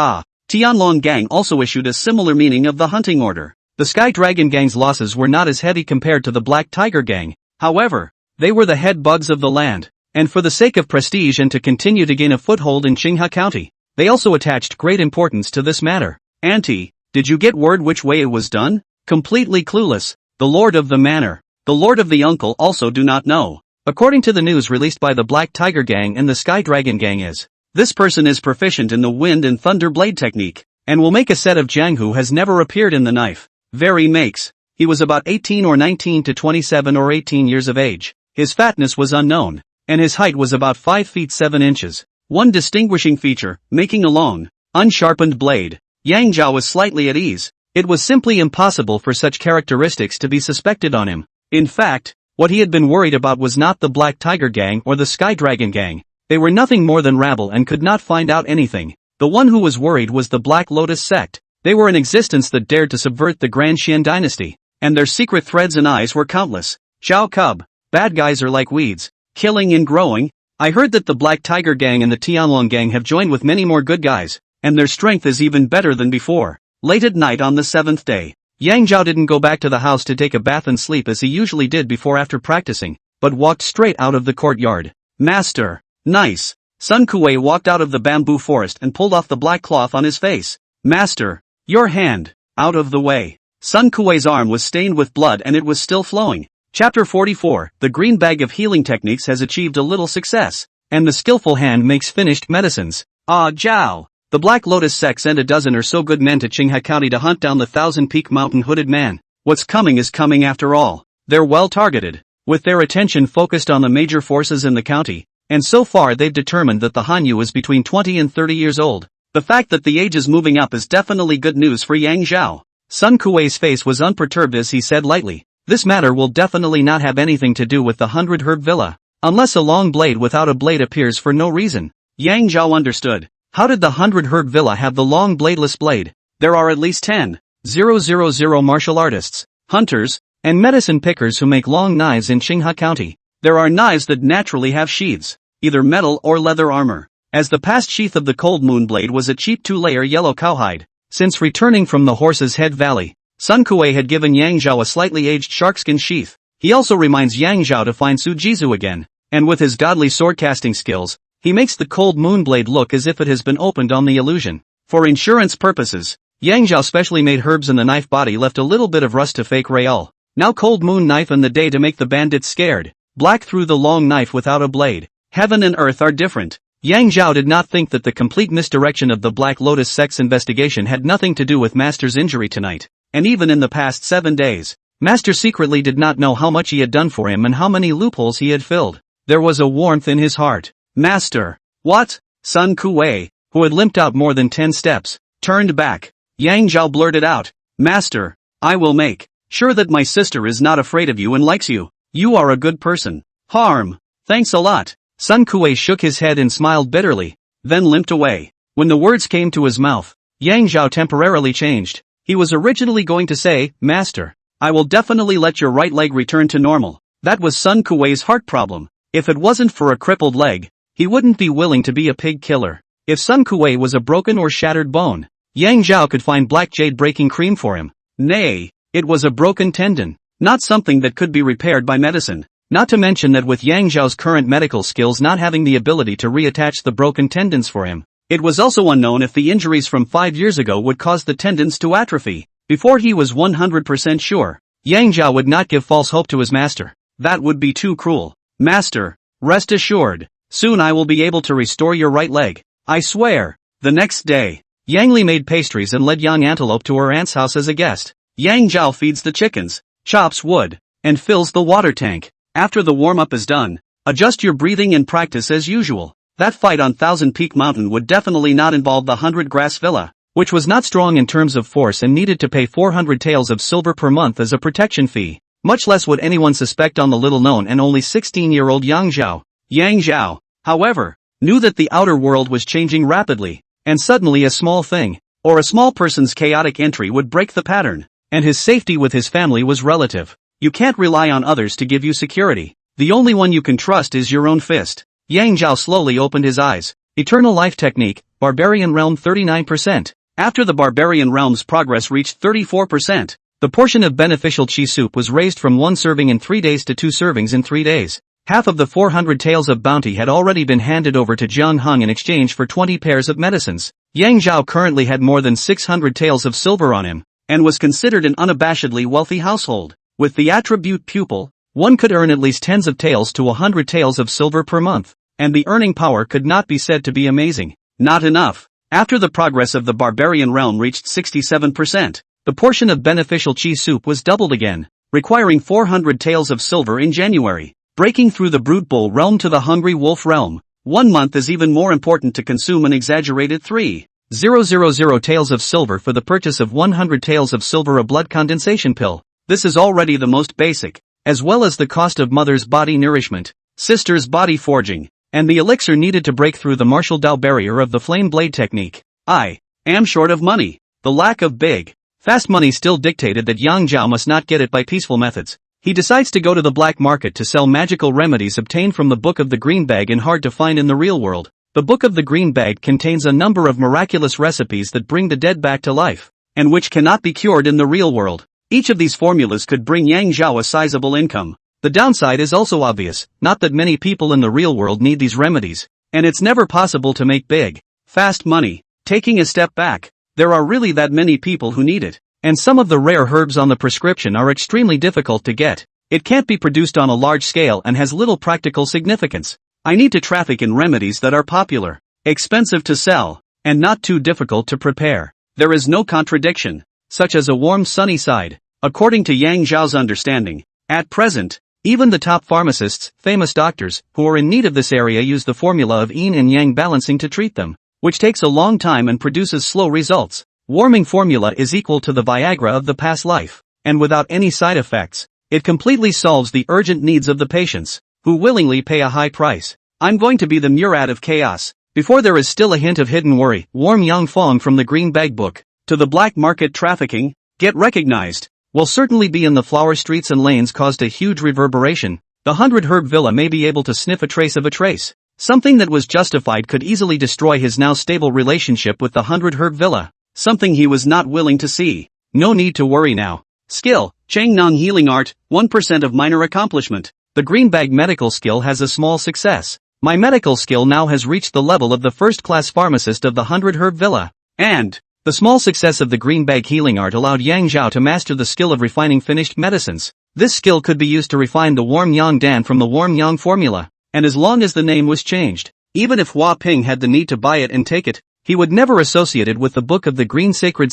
Tianlong Gang also issued a similar meaning of the hunting order. The Sky Dragon Gang's losses were not as heavy compared to the Black Tiger Gang, however, they were the head bugs of the land, and for the sake of prestige and to continue to gain a foothold in Qinghe County, they also attached great importance to this matter. Auntie, did you get word which way it was done? Completely clueless. The Lord of the Manor, the Lord of the Uncle also do not know. According to the news released by the Black Tiger Gang and the Sky Dragon Gang this person is proficient in the Wind and Thunder Blade technique, and will make a set of Jiang who has never appeared in the knife. Very makes. He was about 18 or 19 to 27 or 18 years of age. His fatness was unknown, and his height was about 5 feet 7 inches. One distinguishing feature, making a long, unsharpened blade. Yang Zhao was slightly at ease. It was simply impossible for such characteristics to be suspected on him. In fact, what he had been worried about was not the Black Tiger Gang or the Sky Dragon Gang. They were nothing more than rabble and could not find out anything. The one who was worried was the Black Lotus Sect. They were an existence that dared to subvert the Grand Xian dynasty, and their secret threads and eyes were countless. Xiao Cub, bad guys are like weeds, killing and growing. I heard that the Black Tiger Gang and the Tianlong Gang have joined with many more good guys, and their strength is even better than before. Late at night on the 7th day, Yang Zhao didn't go back to the house to take a bath and sleep as he usually did before after practicing, but walked straight out of the courtyard. Master. Nice. Sun Kuei walked out of the bamboo forest and pulled off the black cloth on his face. Master. Your hand. Out of the way. Sun Kuei's arm was stained with blood and it was still flowing. Chapter 44, The Green Bag of Healing Techniques has achieved a little success, and the skillful hand makes finished medicines. Zhao. The Black Lotus Sect sent a dozen or so good men to Qinghe County to hunt down the 1,000-peak mountain hooded man. What's coming is coming after all. They're well targeted. With their attention focused on the major forces in the county, and so far they've determined that the Hanyu is between 20 and 30 years old. The fact that the age is moving up is definitely good news for Yang Zhao. Sun Kuei's face was unperturbed as he said lightly, "This matter will definitely not have anything to do with the 100 Herb Villa. Unless a long blade without a blade appears for no reason." Yang Zhao understood. How did the 100 Herb Villa have the long bladeless blade? There are at least 10,000 martial artists, hunters, and medicine pickers who make long knives in Qinghe County. There are knives that naturally have sheaths, either metal or leather armor, as the past sheath of the Cold Moon blade was a cheap 2-layer yellow cowhide. Since returning from the Horse's Head Valley, Sun Kuei had given Yang Zhao a slightly aged sharkskin sheath. He also reminds Yang Zhao to find Su Jizu again, and with his godly sword-casting skills, he makes the Cold Moon blade look as if it has been opened on the illusion. For insurance purposes, Yang Zhao specially made herbs in the knife body left a little bit of rust to fake Rayal. Now Cold Moon knife in the day to make the bandits scared. Black through the long knife without a blade. Heaven and earth are different. Yang Zhao did not think that the complete misdirection of the Black Lotus sex investigation had nothing to do with Master's injury tonight, and even in the past 7 days, Master secretly did not know how much he had done for him and how many loopholes he had filled. There was a warmth in his heart. Master. What? Sun Kuei, who had limped out more than 10 steps, turned back. Yang Zhao blurted out, "Master, I will make sure that my sister is not afraid of you and likes you. You are a good person. Harm. Thanks a lot." Sun Kuei shook his head and smiled bitterly, then limped away. When the words came to his mouth, Yang Zhao temporarily changed. He was originally going to say, "Master, I will definitely let your right leg return to normal." That was Sun Kuei's heart problem. If it wasn't for a crippled leg, he wouldn't be willing to be a pig killer. If Sun Kuei was a broken or shattered bone, Yang Zhao could find black jade breaking cream for him. Nay, it was a broken tendon, not something that could be repaired by medicine. Not to mention that with Yang Zhao's current medical skills not having the ability to reattach the broken tendons for him, it was also unknown if the injuries from 5 years ago would cause the tendons to atrophy. Before he was 100% sure, Yang Zhao would not give false hope to his master. That would be too cruel. "Master, rest assured, soon I will be able to restore your right leg. I swear." The next day, Yang Li made pastries and led Young Antelope to her aunt's house as a guest. Yang Zhao feeds the chickens, chops wood, and fills the water tank. After the warm-up is done, adjust your breathing and practice as usual. That fight on Thousand Peak Mountain would definitely not involve the 100 Grass Villa, which was not strong in terms of force and needed to pay 400 taels of silver per month as a protection fee. Much less would anyone suspect on the little-known and only 16-year-old Yang Zhao. Yang Zhao, however, knew that the outer world was changing rapidly, and suddenly a small thing, or a small person's chaotic entry would break the pattern, and his safety with his family was relative. You can't rely on others to give you security. The only one you can trust is your own fist. Yang Zhao slowly opened his eyes. Eternal Life Technique, Barbarian Realm 39%. After the Barbarian Realm's progress reached 34%, the portion of beneficial chi soup was raised from 1 serving in 3 days to 2 servings in 3 days. Half of the 400 taels of bounty had already been handed over to Jiang Hung in exchange for 20 pairs of medicines. Yang Zhao currently had more than 600 taels of silver on him, and was considered an unabashedly wealthy household. With the attribute pupil, one could earn at least tens of taels to 100 taels of silver per month, and the earning power could not be said to be amazing. Not enough. After the progress of the Barbarian Realm reached 67%, the portion of beneficial chi soup was doubled again, requiring 400 taels of silver in January. Breaking through the Brute Bull Realm to the Hungry Wolf Realm, 1 month is even more important to consume an exaggerated 3,000 taels of silver for the purchase of 100 taels of silver a blood condensation pill. This is already the most basic, as well as the cost of mother's body nourishment, sister's body forging, and the elixir needed to break through the martial Dao barrier of the flame blade technique. I am short of money. The lack of big, fast money still dictated that Yang Zhao must not get it by peaceful methods. He decides to go to the black market to sell magical remedies obtained from the Book of the Green Bag and hard to find in the real world. The Book of the Green Bag contains a number of miraculous recipes that bring the dead back to life, and which cannot be cured in the real world. Each of these formulas could bring Yang Zhao a sizable income. The downside is also obvious, not that many people in the real world need these remedies, and it's never possible to make big, fast money. Taking a step back, there are really that many people who need it. And some of the rare herbs on the prescription are extremely difficult to get. It can't be produced on a large scale and has little practical significance. I need to traffic in remedies that are popular, expensive to sell, and not too difficult to prepare. There is no contradiction, such as a warm sunny side. According to Yang Zhao's understanding, at present, Even the top pharmacists, famous doctors, who are in need of this area use the formula of yin and yang balancing to treat them, which takes a long time and produces slow results. Warming formula is equal to the Viagra of the past life, and without any side effects. It completely solves the urgent needs of the patients, who willingly pay a high price. I'm going to be the murad of chaos. Before there is still a hint of hidden worry, warm yang fong from the green bag book, to the black market trafficking, get recognized, will certainly be in the flower streets and lanes caused a huge reverberation. The 100 Herb Villa may be able to sniff a trace of a trace. Something that was justified could easily destroy his now stable relationship with the 100 Herb Villa. Something he was not willing to see. No need to worry now. Skill, Chang Nong Healing Art, 1% of minor accomplishment. The green bag medical skill has a small success. My medical skill now has reached the level of the first-class pharmacist of the 100 Herb Villa. And the small success of the green bag healing art allowed Yang Zhao to master the skill of refining finished medicines. This skill could be used to refine the warm yang dan from the warm yang formula, and as long as the name was changed, even if Hua Ping had the need to buy it and take it, he would never associate it with the book of the green sacred.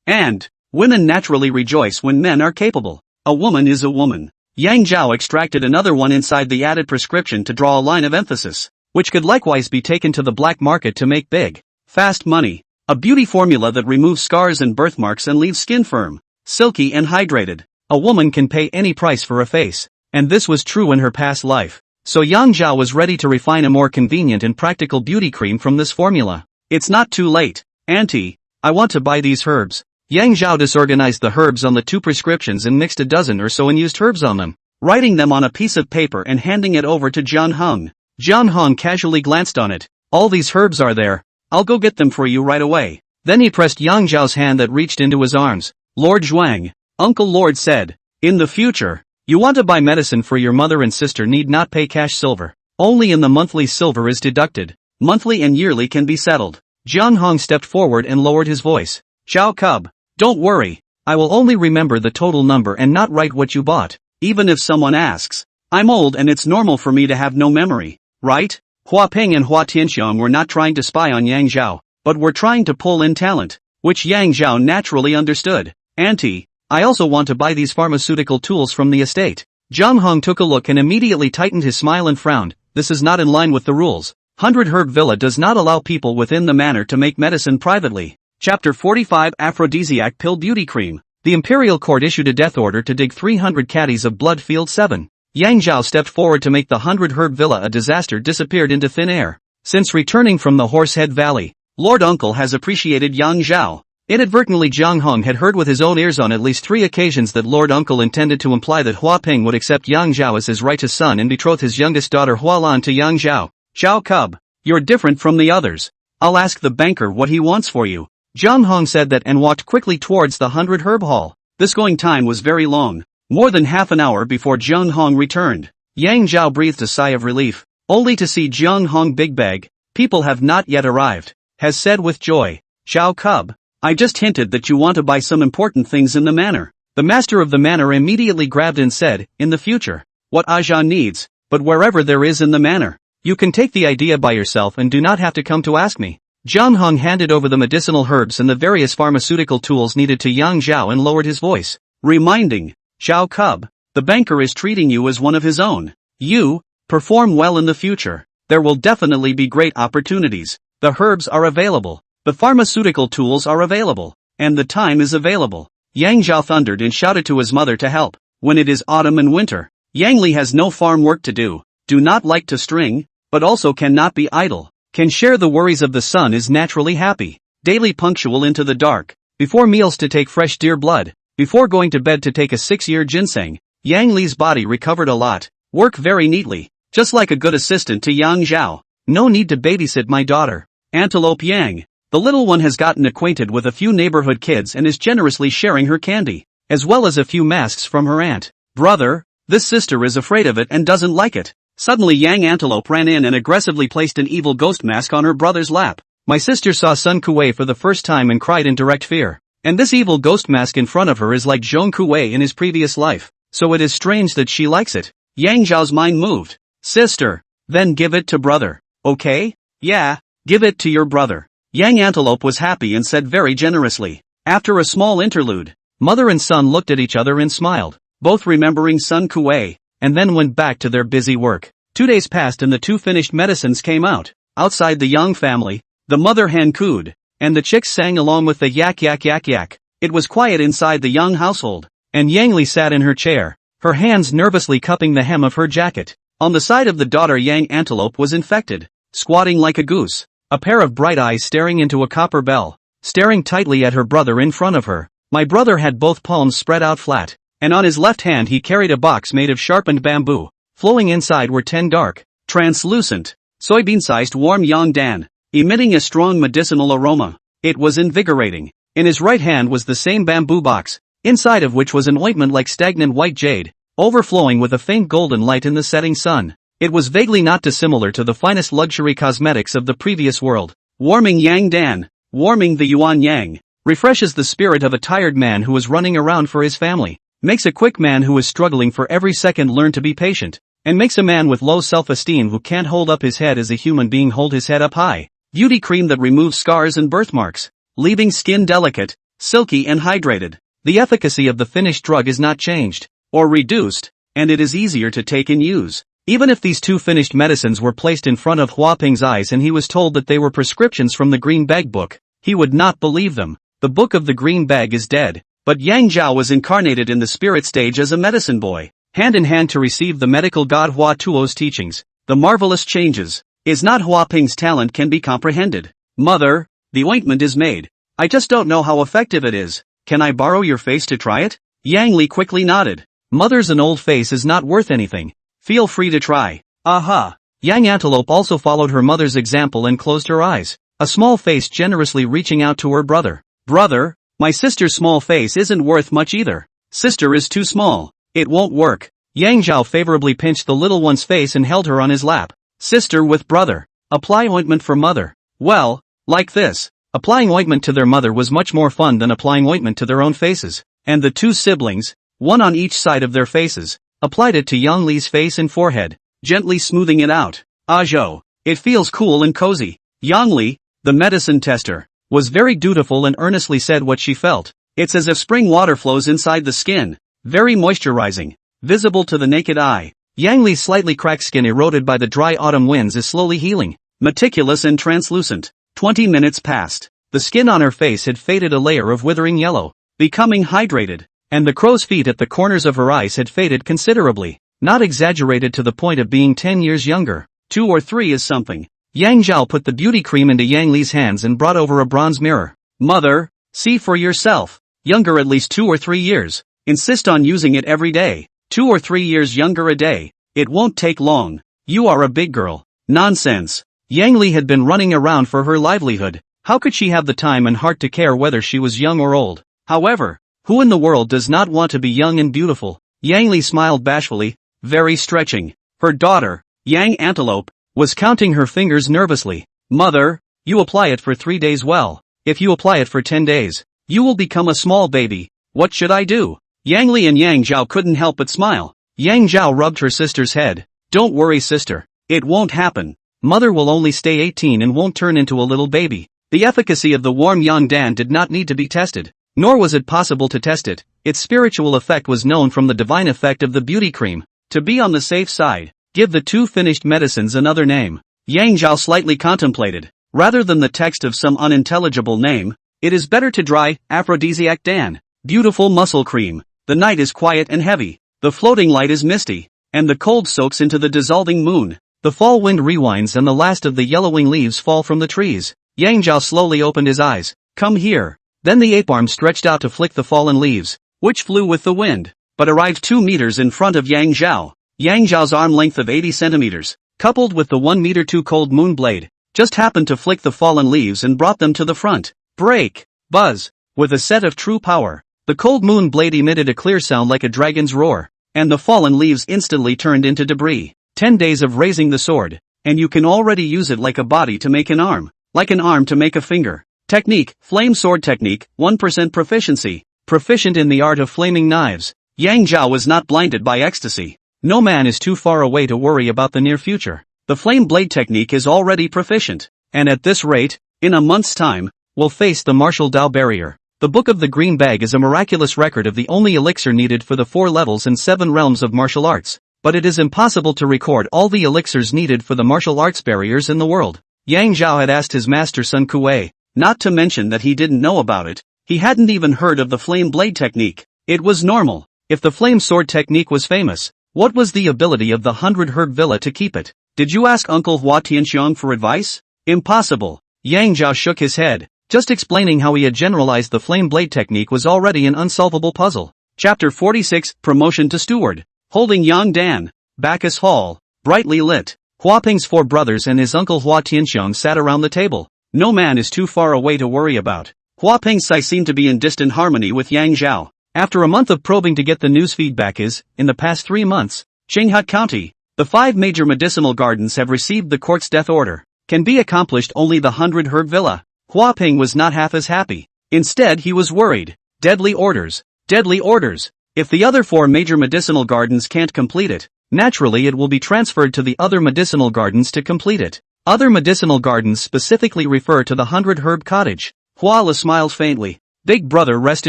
And women naturally rejoice when men are capable. A woman is a woman. Yang Zhao extracted another one inside the added prescription to draw a line of emphasis, which could likewise be taken to the black market to make big, fast money. A beauty formula that removes scars and birthmarks and leaves skin firm, silky and hydrated. A woman can pay any price for a face, and this was true in her past life. So Yang Zhao was ready to refine a more convenient and practical beauty cream from this formula. It's not too late, Auntie. I want to buy these herbs. Yang Zhao disorganized the herbs on the 2 prescriptions and mixed a dozen or so and used herbs on them, writing them on a piece of paper and handing it over to Jian Hong. Jian Hong casually glanced on it. All these herbs are there. I'll go get them for you right away. Then he pressed Yang Zhao's hand that reached into his arms. Lord Zhuang, Uncle Lord said, in the future, you want to buy medicine for your mother and sister need not pay cash silver. Only in the monthly silver is deducted. Monthly and yearly can be settled. Jian Hong stepped forward and lowered his voice. Xiao Cub, don't worry. I will only remember the total number and not write what you bought, even if someone asks. I'm old and it's normal for me to have no memory, right? Hua Ping and Hua Tianxiang were not trying to spy on Yang Zhao, but were trying to pull in talent, which Yang Zhao naturally understood. Auntie, I also want to buy these pharmaceutical tools from the estate. Jiang Hong took a look and immediately tightened his smile and frowned. This is not in line with the rules. 100 Herb Villa does not allow people within the manor to make medicine privately. Chapter 45 Aphrodisiac Pill Beauty Cream. The Imperial Court issued a death order to dig 300 caddies of blood field 7. Yang Zhao stepped forward to make the 100 Herb Villa a disaster disappeared into thin air. Since returning from the Horsehead Valley, Lord Uncle has appreciated Yang Zhao. Inadvertently Jiang Hong had heard with his own ears on at least 3 occasions that Lord Uncle intended to imply that Hua Ping would accept Yang Zhao as his righteous son and betroth his youngest daughter Hua Lan to Yang Zhao. Xiao Cub, you're different from the others. I'll ask the banker what he wants for you. Jiang Hong said that and walked quickly towards the 100 Herb Hall. This going time was very long. More than half an hour before Jiang Hong returned. Yang Zhao breathed a sigh of relief, only to see Jiang Hong big bag. People have not yet arrived, has said with joy. Xiao Cub, I just hinted that you want to buy some important things in the manor. The master of the manor immediately grabbed and said, in the future, what Aja needs, but wherever there is in the manor, you can take the idea by yourself and do not have to come to ask me. Jiang Hong handed over the medicinal herbs and the various pharmaceutical tools needed to Yang Zhao and lowered his voice, reminding, Xiao Cub, the banker is treating you as one of his own. You, perform well in the future. There will definitely be great opportunities. The herbs are available. The pharmaceutical tools are available. And the time is available. Yang Zhao thundered and shouted to his mother to help. When it is autumn and winter, Yang Li has no farm work to do. Do not like to string, but also cannot be idle. Can share the worries of the sun is naturally happy. Daily punctual into the dark. Before meals to take fresh deer blood. Before going to bed to take a 6-year ginseng. Yang Li's body recovered a lot. Work very neatly. Just like a good assistant to Yang Zhao. No need to babysit my daughter. Antelope Yang. The little one has gotten acquainted with a few neighborhood kids and is generously sharing her candy, as well as a few masks from her aunt. Brother, this sister is afraid of it and doesn't like it. Suddenly Yang Antelope ran in and aggressively placed an evil ghost mask on her brother's lap. My sister saw Sun Kuei for the first time and cried in direct fear. And this evil ghost mask in front of her is like Zhong Kuei in his previous life, so it is strange that she likes it. Yang Zhao's mind moved. Sister, then give it to brother, okay? Yeah, give it to your brother. Yang Antelope was happy and said very generously. After a small interlude, Mother and son looked at each other and smiled, both remembering Sun Kuei, and then went back to their busy work. 2 days passed and the 2 finished medicines came out. Outside the Yang family, the mother hen cooed, and the chicks sang along with the yak yak yak yak. It was quiet inside the Yang household, and Yang Li sat in her chair, her hands nervously cupping the hem of her jacket. On the side of the daughter, Yang Antelope was infected, squatting like a goose, a pair of bright eyes staring into a copper bell, staring tightly at her brother in front of her. My brother had both palms spread out flat, and on his left hand he carried a box made of sharpened bamboo. Flowing inside were 10 dark, translucent, soybean-sized warm yang dan, emitting a strong medicinal aroma. It was invigorating. In his right hand was the same bamboo box, inside of which was an ointment like stagnant white jade, overflowing with a faint golden light in the setting sun. It was vaguely not dissimilar to the finest luxury cosmetics of the previous world. Warming yang dan, warming the yuan yang, refreshes the spirit of a tired man who is running around for his family, makes a quick man who is struggling for every second learn to be patient, and makes a man with low self-esteem who can't hold up his head as a human being hold his head up high. Beauty cream that removes scars and birthmarks, leaving skin delicate, silky and hydrated. The efficacy of the finished drug is not changed, or reduced, and it is easier to take and use. Even if these 2 finished medicines were placed in front of Huaping's eyes and he was told that they were prescriptions from the Green Bag book, he would not believe them. The book of the Green Bag is dead, but Yang Zhao was incarnated in the spirit stage as a medicine boy, hand in hand to receive the medical god Hua Tuo's teachings. The marvelous changes is not Huaping's talent can be comprehended. Mother, the ointment is made. I just don't know how effective it is. Can I borrow your face to try it? Yang Li quickly nodded. Mother's an old face is not worth anything. Feel free to try. Aha! Yang Antelope also followed her mother's example and closed her eyes, a small face generously reaching out to her brother. Brother, my sister's small face isn't worth much either. Sister is too small. It won't work. Yang Zhao favorably pinched the little one's face and held her on his lap. Sister with brother. Apply ointment for mother. Well, like this. Applying ointment to their mother was much more fun than applying ointment to their own faces, and the 2 siblings, one on each side of their faces, applied it to Yang Li's face and forehead, gently smoothing it out. Ajo, it feels cool and cozy. Yang Li, the medicine tester, was very dutiful and earnestly said what she felt. It's as if spring water flows inside the skin, very moisturizing, visible to the naked eye. Yang Li's slightly cracked skin eroded by the dry autumn winds is slowly healing, meticulous and translucent. 20 minutes passed. The skin on her face had faded a layer of withering yellow, becoming hydrated, and the crow's feet at the corners of her eyes had faded considerably, not exaggerated to the point of being 10 years younger. 2 or 3 is something. Yang Zhao put the beauty cream into Yang Li's hands and brought over a bronze mirror. Mother, see for yourself. Younger at least 2 or 3 years. Insist on using it every day. 2 or 3 years younger a day. It won't take long. You are a big girl. Nonsense. Yang Li had been running around for her livelihood. How could she have the time and heart to care whether she was young or old? However, who in the world does not want to be young and beautiful? Yang Li smiled bashfully, very stretching. Her daughter, Yang Antelope, was counting her fingers nervously. Mother, you apply it for 3 days well. If you apply it for 10 days, you will become a small baby. What should I do? Yang Li and Yang Zhao couldn't help but smile. Yang Zhao rubbed her sister's head. Don't worry, sister. It won't happen. Mother will only stay 18 and won't turn into a little baby. The efficacy of the warm yang dan did not need to be tested, nor was it possible to test it. Its spiritual effect was known from the divine effect of the beauty cream. To be on the safe side, give the 2 finished medicines another name. Yang Zhao slightly contemplated. Rather than the text of some unintelligible name, it is better to try aphrodisiac dan, beautiful muscle cream. The night is quiet and heavy, the floating light is misty, and the cold soaks into the dissolving moon. The fall wind rewinds and the last of the yellowing leaves fall from the trees. Yang Zhao slowly opened his eyes. Come here. Then the ape arm stretched out to flick the fallen leaves, which flew with the wind, but arrived 2 meters in front of Yang Zhao. Yang Zhao's arm length of 80 centimeters, coupled with the 1 meter 2 cold moon blade, just happened to flick the fallen leaves and brought them to the front. Break! Buzz! With a set of true power, the cold moon blade emitted a clear sound like a dragon's roar, and the fallen leaves instantly turned into debris. 10 days of raising the sword, and you can already use it like a body to make an arm, like an arm to make a finger. Technique, flame sword technique, 1% proficiency, proficient in the art of flaming knives. Yang Zhao was not blinded by ecstasy. No man is too far away to worry about the near future. The flame blade technique is already proficient, and at this rate, in a month's time, will face the martial Dao barrier. The Book of the Green Bag is a miraculous record of the only elixir needed for the 4 levels and 7 realms of martial arts, but it is impossible to record all the elixirs needed for the martial arts barriers in the world. Yang Zhao had asked his master Sun Kuei, not to mention that he didn't know about it. He hadn't even heard of the flame blade technique. It was normal. If the flame sword technique was famous, what was the ability of the 100 Herb Villa to keep it? Did you ask Uncle Hua Tianxiong for advice? Impossible. Yang Zhao shook his head. Just explaining how he had generalized the flame blade technique was already an unsolvable puzzle. Chapter 46, Promotion to Steward. Holding Yang Dan. Bacchus Hall. Brightly lit. Hua Ping's 4 brothers and his uncle Hua Tianxiong sat around the table. No man is too far away to worry about. Hua Ping's Sai seemed to be in distant harmony with Yang Zhao. After a month of probing to get the news feedback is, in the past 3 months, Qinghut County, the 5 major medicinal gardens have received the court's death order. Can be accomplished only the 100 Herb Villa. Hua Ping was not half as happy. Instead he was worried. Deadly orders. Deadly orders. If the other 4 major medicinal gardens can't complete it, naturally it will be transferred to the other medicinal gardens to complete it. Other medicinal gardens specifically refer to the 100 Herb Cottage. Hua Le smiled faintly. Big brother, rest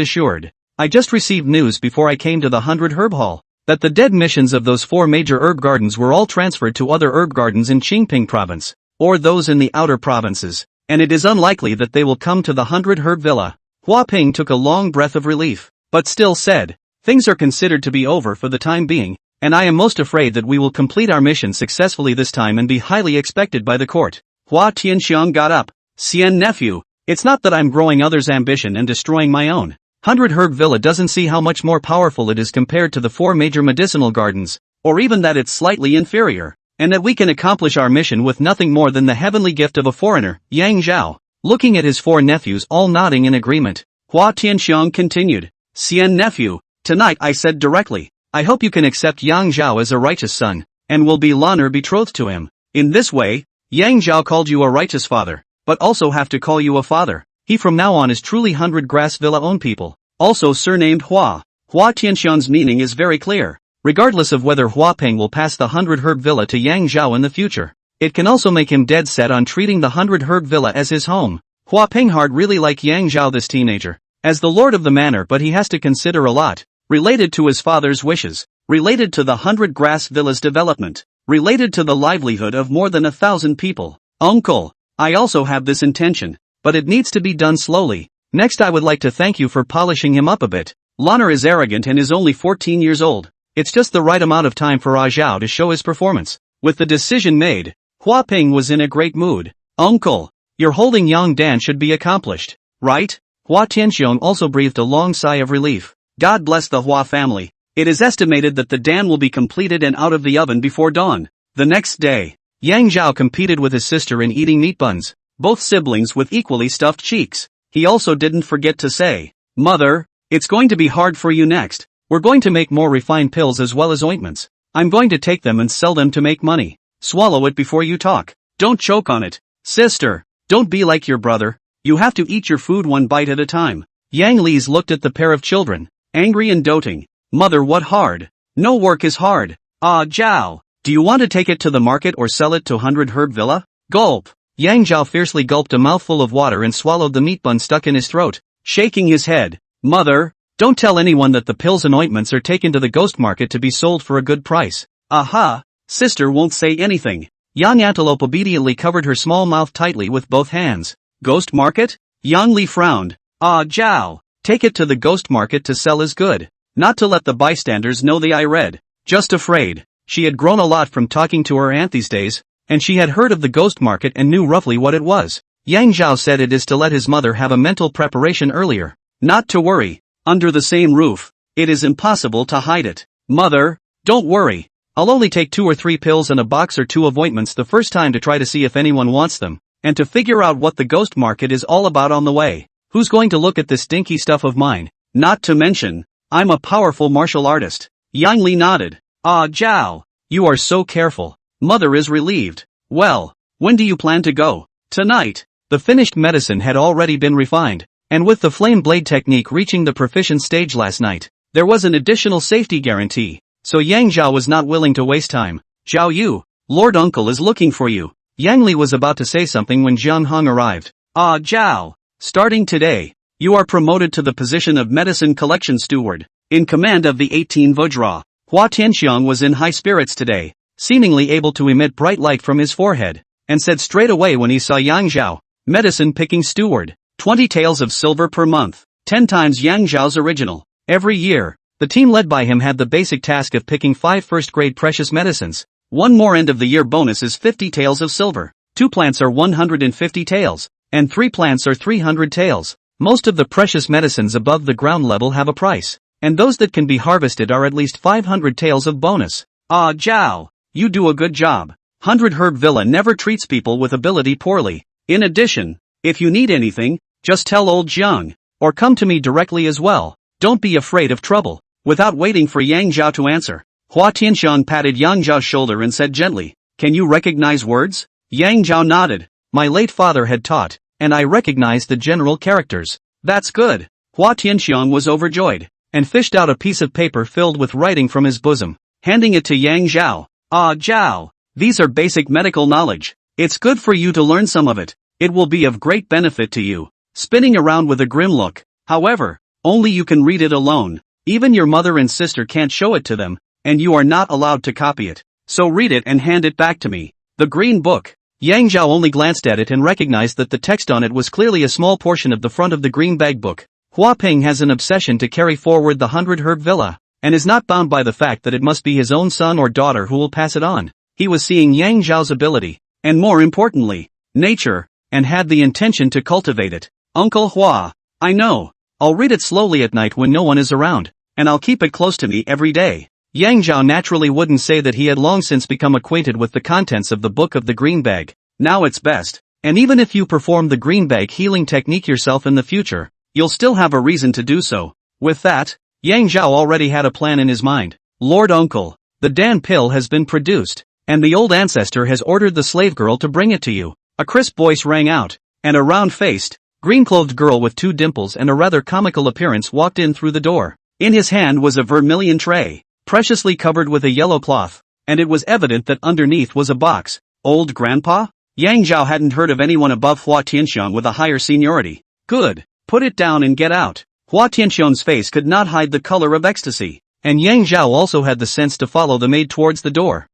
assured. I just received news before I came to the 100 Herb Hall, that the dead missions of those 4 major herb gardens were all transferred to other herb gardens in Qingping province, or those in the outer provinces, and it is unlikely that they will come to the 100 Herb Villa. Hua Ping took a long breath of relief, but still said, things are considered to be over for the time being, and I am most afraid that we will complete our mission successfully this time and be highly expected by the court. Hua Tianxiong got up. Xian nephew, it's not that I'm growing others' ambition and destroying my own. 100 Herb Villa doesn't see how much more powerful it is compared to the 4 major medicinal gardens, or even that it's slightly inferior, and that we can accomplish our mission with nothing more than the heavenly gift of a foreigner. Yang Zhao, looking at his 4 nephews all nodding in agreement. Hua Tianxiong continued, Xian nephew, tonight I said directly, I hope you can accept Yang Zhao as a righteous son, and will be l'honneur betrothed to him. In this way, Yang Zhao called you a righteous father, but also have to call you a father. He from now on is truly 100 Grass Villa own people. Also surnamed Hua. Hua Tianxiong's meaning is very clear. Regardless of whether Hua Ping will pass the 100 Herb Villa to Yang Zhao in the future, it can also make him dead set on treating the 100 Herb Villa as his home. Hua Ping hard really like Yang Zhao, this teenager, as the lord of the manor, but he has to consider a lot, related to his father's wishes, related to the 100 Grass Villa's development, related to the livelihood of more than 1,000 people. Uncle, I also have this intention, but it needs to be done slowly. Next, I would like to thank you for polishing him up a bit. L'honneur is arrogant and is only 14 years old. It's just the right amount of time for Ah Zhao to show his performance. With the decision made, Hua Ping was in a great mood. Uncle, your holding Yang Dan should be accomplished, right? Hua Tianxiong also breathed a long sigh of relief. God bless the Hua family. It is estimated that the Dan will be completed and out of the oven before dawn. The next day, Yang Zhao competed with his sister in eating meat buns, both siblings with equally stuffed cheeks. He also didn't forget to say, Mother, it's going to be hard for you next. We're going to make more refined pills as well as ointments. I'm going to take them and sell them to make money. Swallow it before you talk. Don't choke on it. Sister, don't be like your brother. You have to eat your food one bite at a time. Yang Li's looked at the pair of children, angry and doting. Mother, what hard? No work is hard. Ah Zhao, do you want to take it to the market or sell it to 100 Herb Villa? Gulp. Yang Zhao fiercely gulped a mouthful of water and swallowed the meat bun stuck in his throat, shaking his head. Mother, don't tell anyone that the pills and ointments are taken to the ghost market to be sold for a good price. Aha, sister won't say anything. Yang Antelope obediently covered her small mouth tightly with both hands. Ghost market? Yang Li frowned. Ah Zhao, take it to the ghost market to sell is good, not to let the bystanders know I read. Just afraid. She had grown a lot from talking to her aunt these days, and she had heard of the ghost market and knew roughly what it was. Yang Zhao said it is to let his mother have a mental preparation earlier. Not to worry. Under the same roof, it is impossible to hide it. Mother, don't worry. I'll only take 2 or 3 pills and a box or 2 of ointments the first time to try to see if anyone wants them, and to figure out what the ghost market is all about on the way. Who's going to look at this dinky stuff of mine? Not to mention, I'm a powerful martial artist. Yang Li nodded. Ah Zhao, you are so careful. Mother is relieved. Well, when do you plan to go? Tonight. The finished medicine had already been refined, and with the flame blade technique reaching the proficient stage last night, there was an additional safety guarantee, so Yang Zhao was not willing to waste time. Zhao Yu, Lord Uncle is looking for you. Yang Li was about to say something when Jiang Hong arrived. Ah Zhao, starting today, You are promoted to the position of medicine collection steward, in command of the 18 Vajra. Hua Tianxiang was in high spirits today, seemingly able to emit bright light from his forehead, and said straight away when he saw Yang Zhao, medicine picking steward, 20 taels of silver per month, 10 times Yang Zhao's original. Every year, the team led by him had the basic task of picking 5 first-grade precious medicines. One more end-of-the-year bonus is 50 taels of silver, 2 plants are 150 taels, and 3 plants are 300 taels. Most of the precious medicines above the ground level have a price, and those that can be harvested are at least 500 taels of bonus. Ah Zhao, you do a good job. 100 Herb Villa never treats people with ability poorly. In addition, if you need anything, just tell old Jiang, or come to me directly as well. Don't be afraid of trouble. Without waiting for Yang Zhao to answer, Hua Tianxiang patted Yang Zhao's shoulder and said gently, "Can you recognize words?" Yang Zhao nodded. "My late father had taught, and I recognized the general characters." "That's good." Hua Tianxiang was overjoyed, and fished out a piece of paper filled with writing from his bosom, handing it to Yang Zhao. "Ah Zhao, these are basic medical knowledge. It's good for you to learn some of it. It will be of great benefit to you." Spinning around with a grim look, "However, only you can read it alone. Even your mother and sister can't show it to them, and you are not allowed to copy it. So read it and hand it back to me." The green book. Yang Zhao only glanced at it and recognized that the text on it was clearly a small portion of the front of the green bag book. Hua Ping has an obsession to carry forward the 100 Herb Villa, and is not bound by the fact that it must be his own son or daughter who will pass it on. He was seeing Yang Zhao's ability, and more importantly, nature, and had the intention to cultivate it. "Uncle Hua, I know. I'll read it slowly at night when no one is around, and I'll keep it close to me every day." Yang Zhao naturally wouldn't say that he had long since become acquainted with the contents of the book of the green bag. Now it's best, and even if you perform the green bag healing technique yourself in the future, you'll still have a reason to do so. With that, Yang Zhao already had a plan in his mind. "Lord Uncle, the Dan pill has been produced, and the old ancestor has ordered the slave girl to bring it to you." A crisp voice rang out, and a round-faced, green-clothed girl with 2 dimples and a rather comical appearance walked in through the door. In his hand was a vermilion tray, preciously covered with a yellow cloth, and it was evident that underneath was a box. "Old grandpa?" Yang Zhao hadn't heard of anyone above Hua Tianxiang with a higher seniority. "Good, put it down and get out." Hua Tianxiang's face could not hide the color of ecstasy, and Yang Zhao also had the sense to follow the maid towards the door.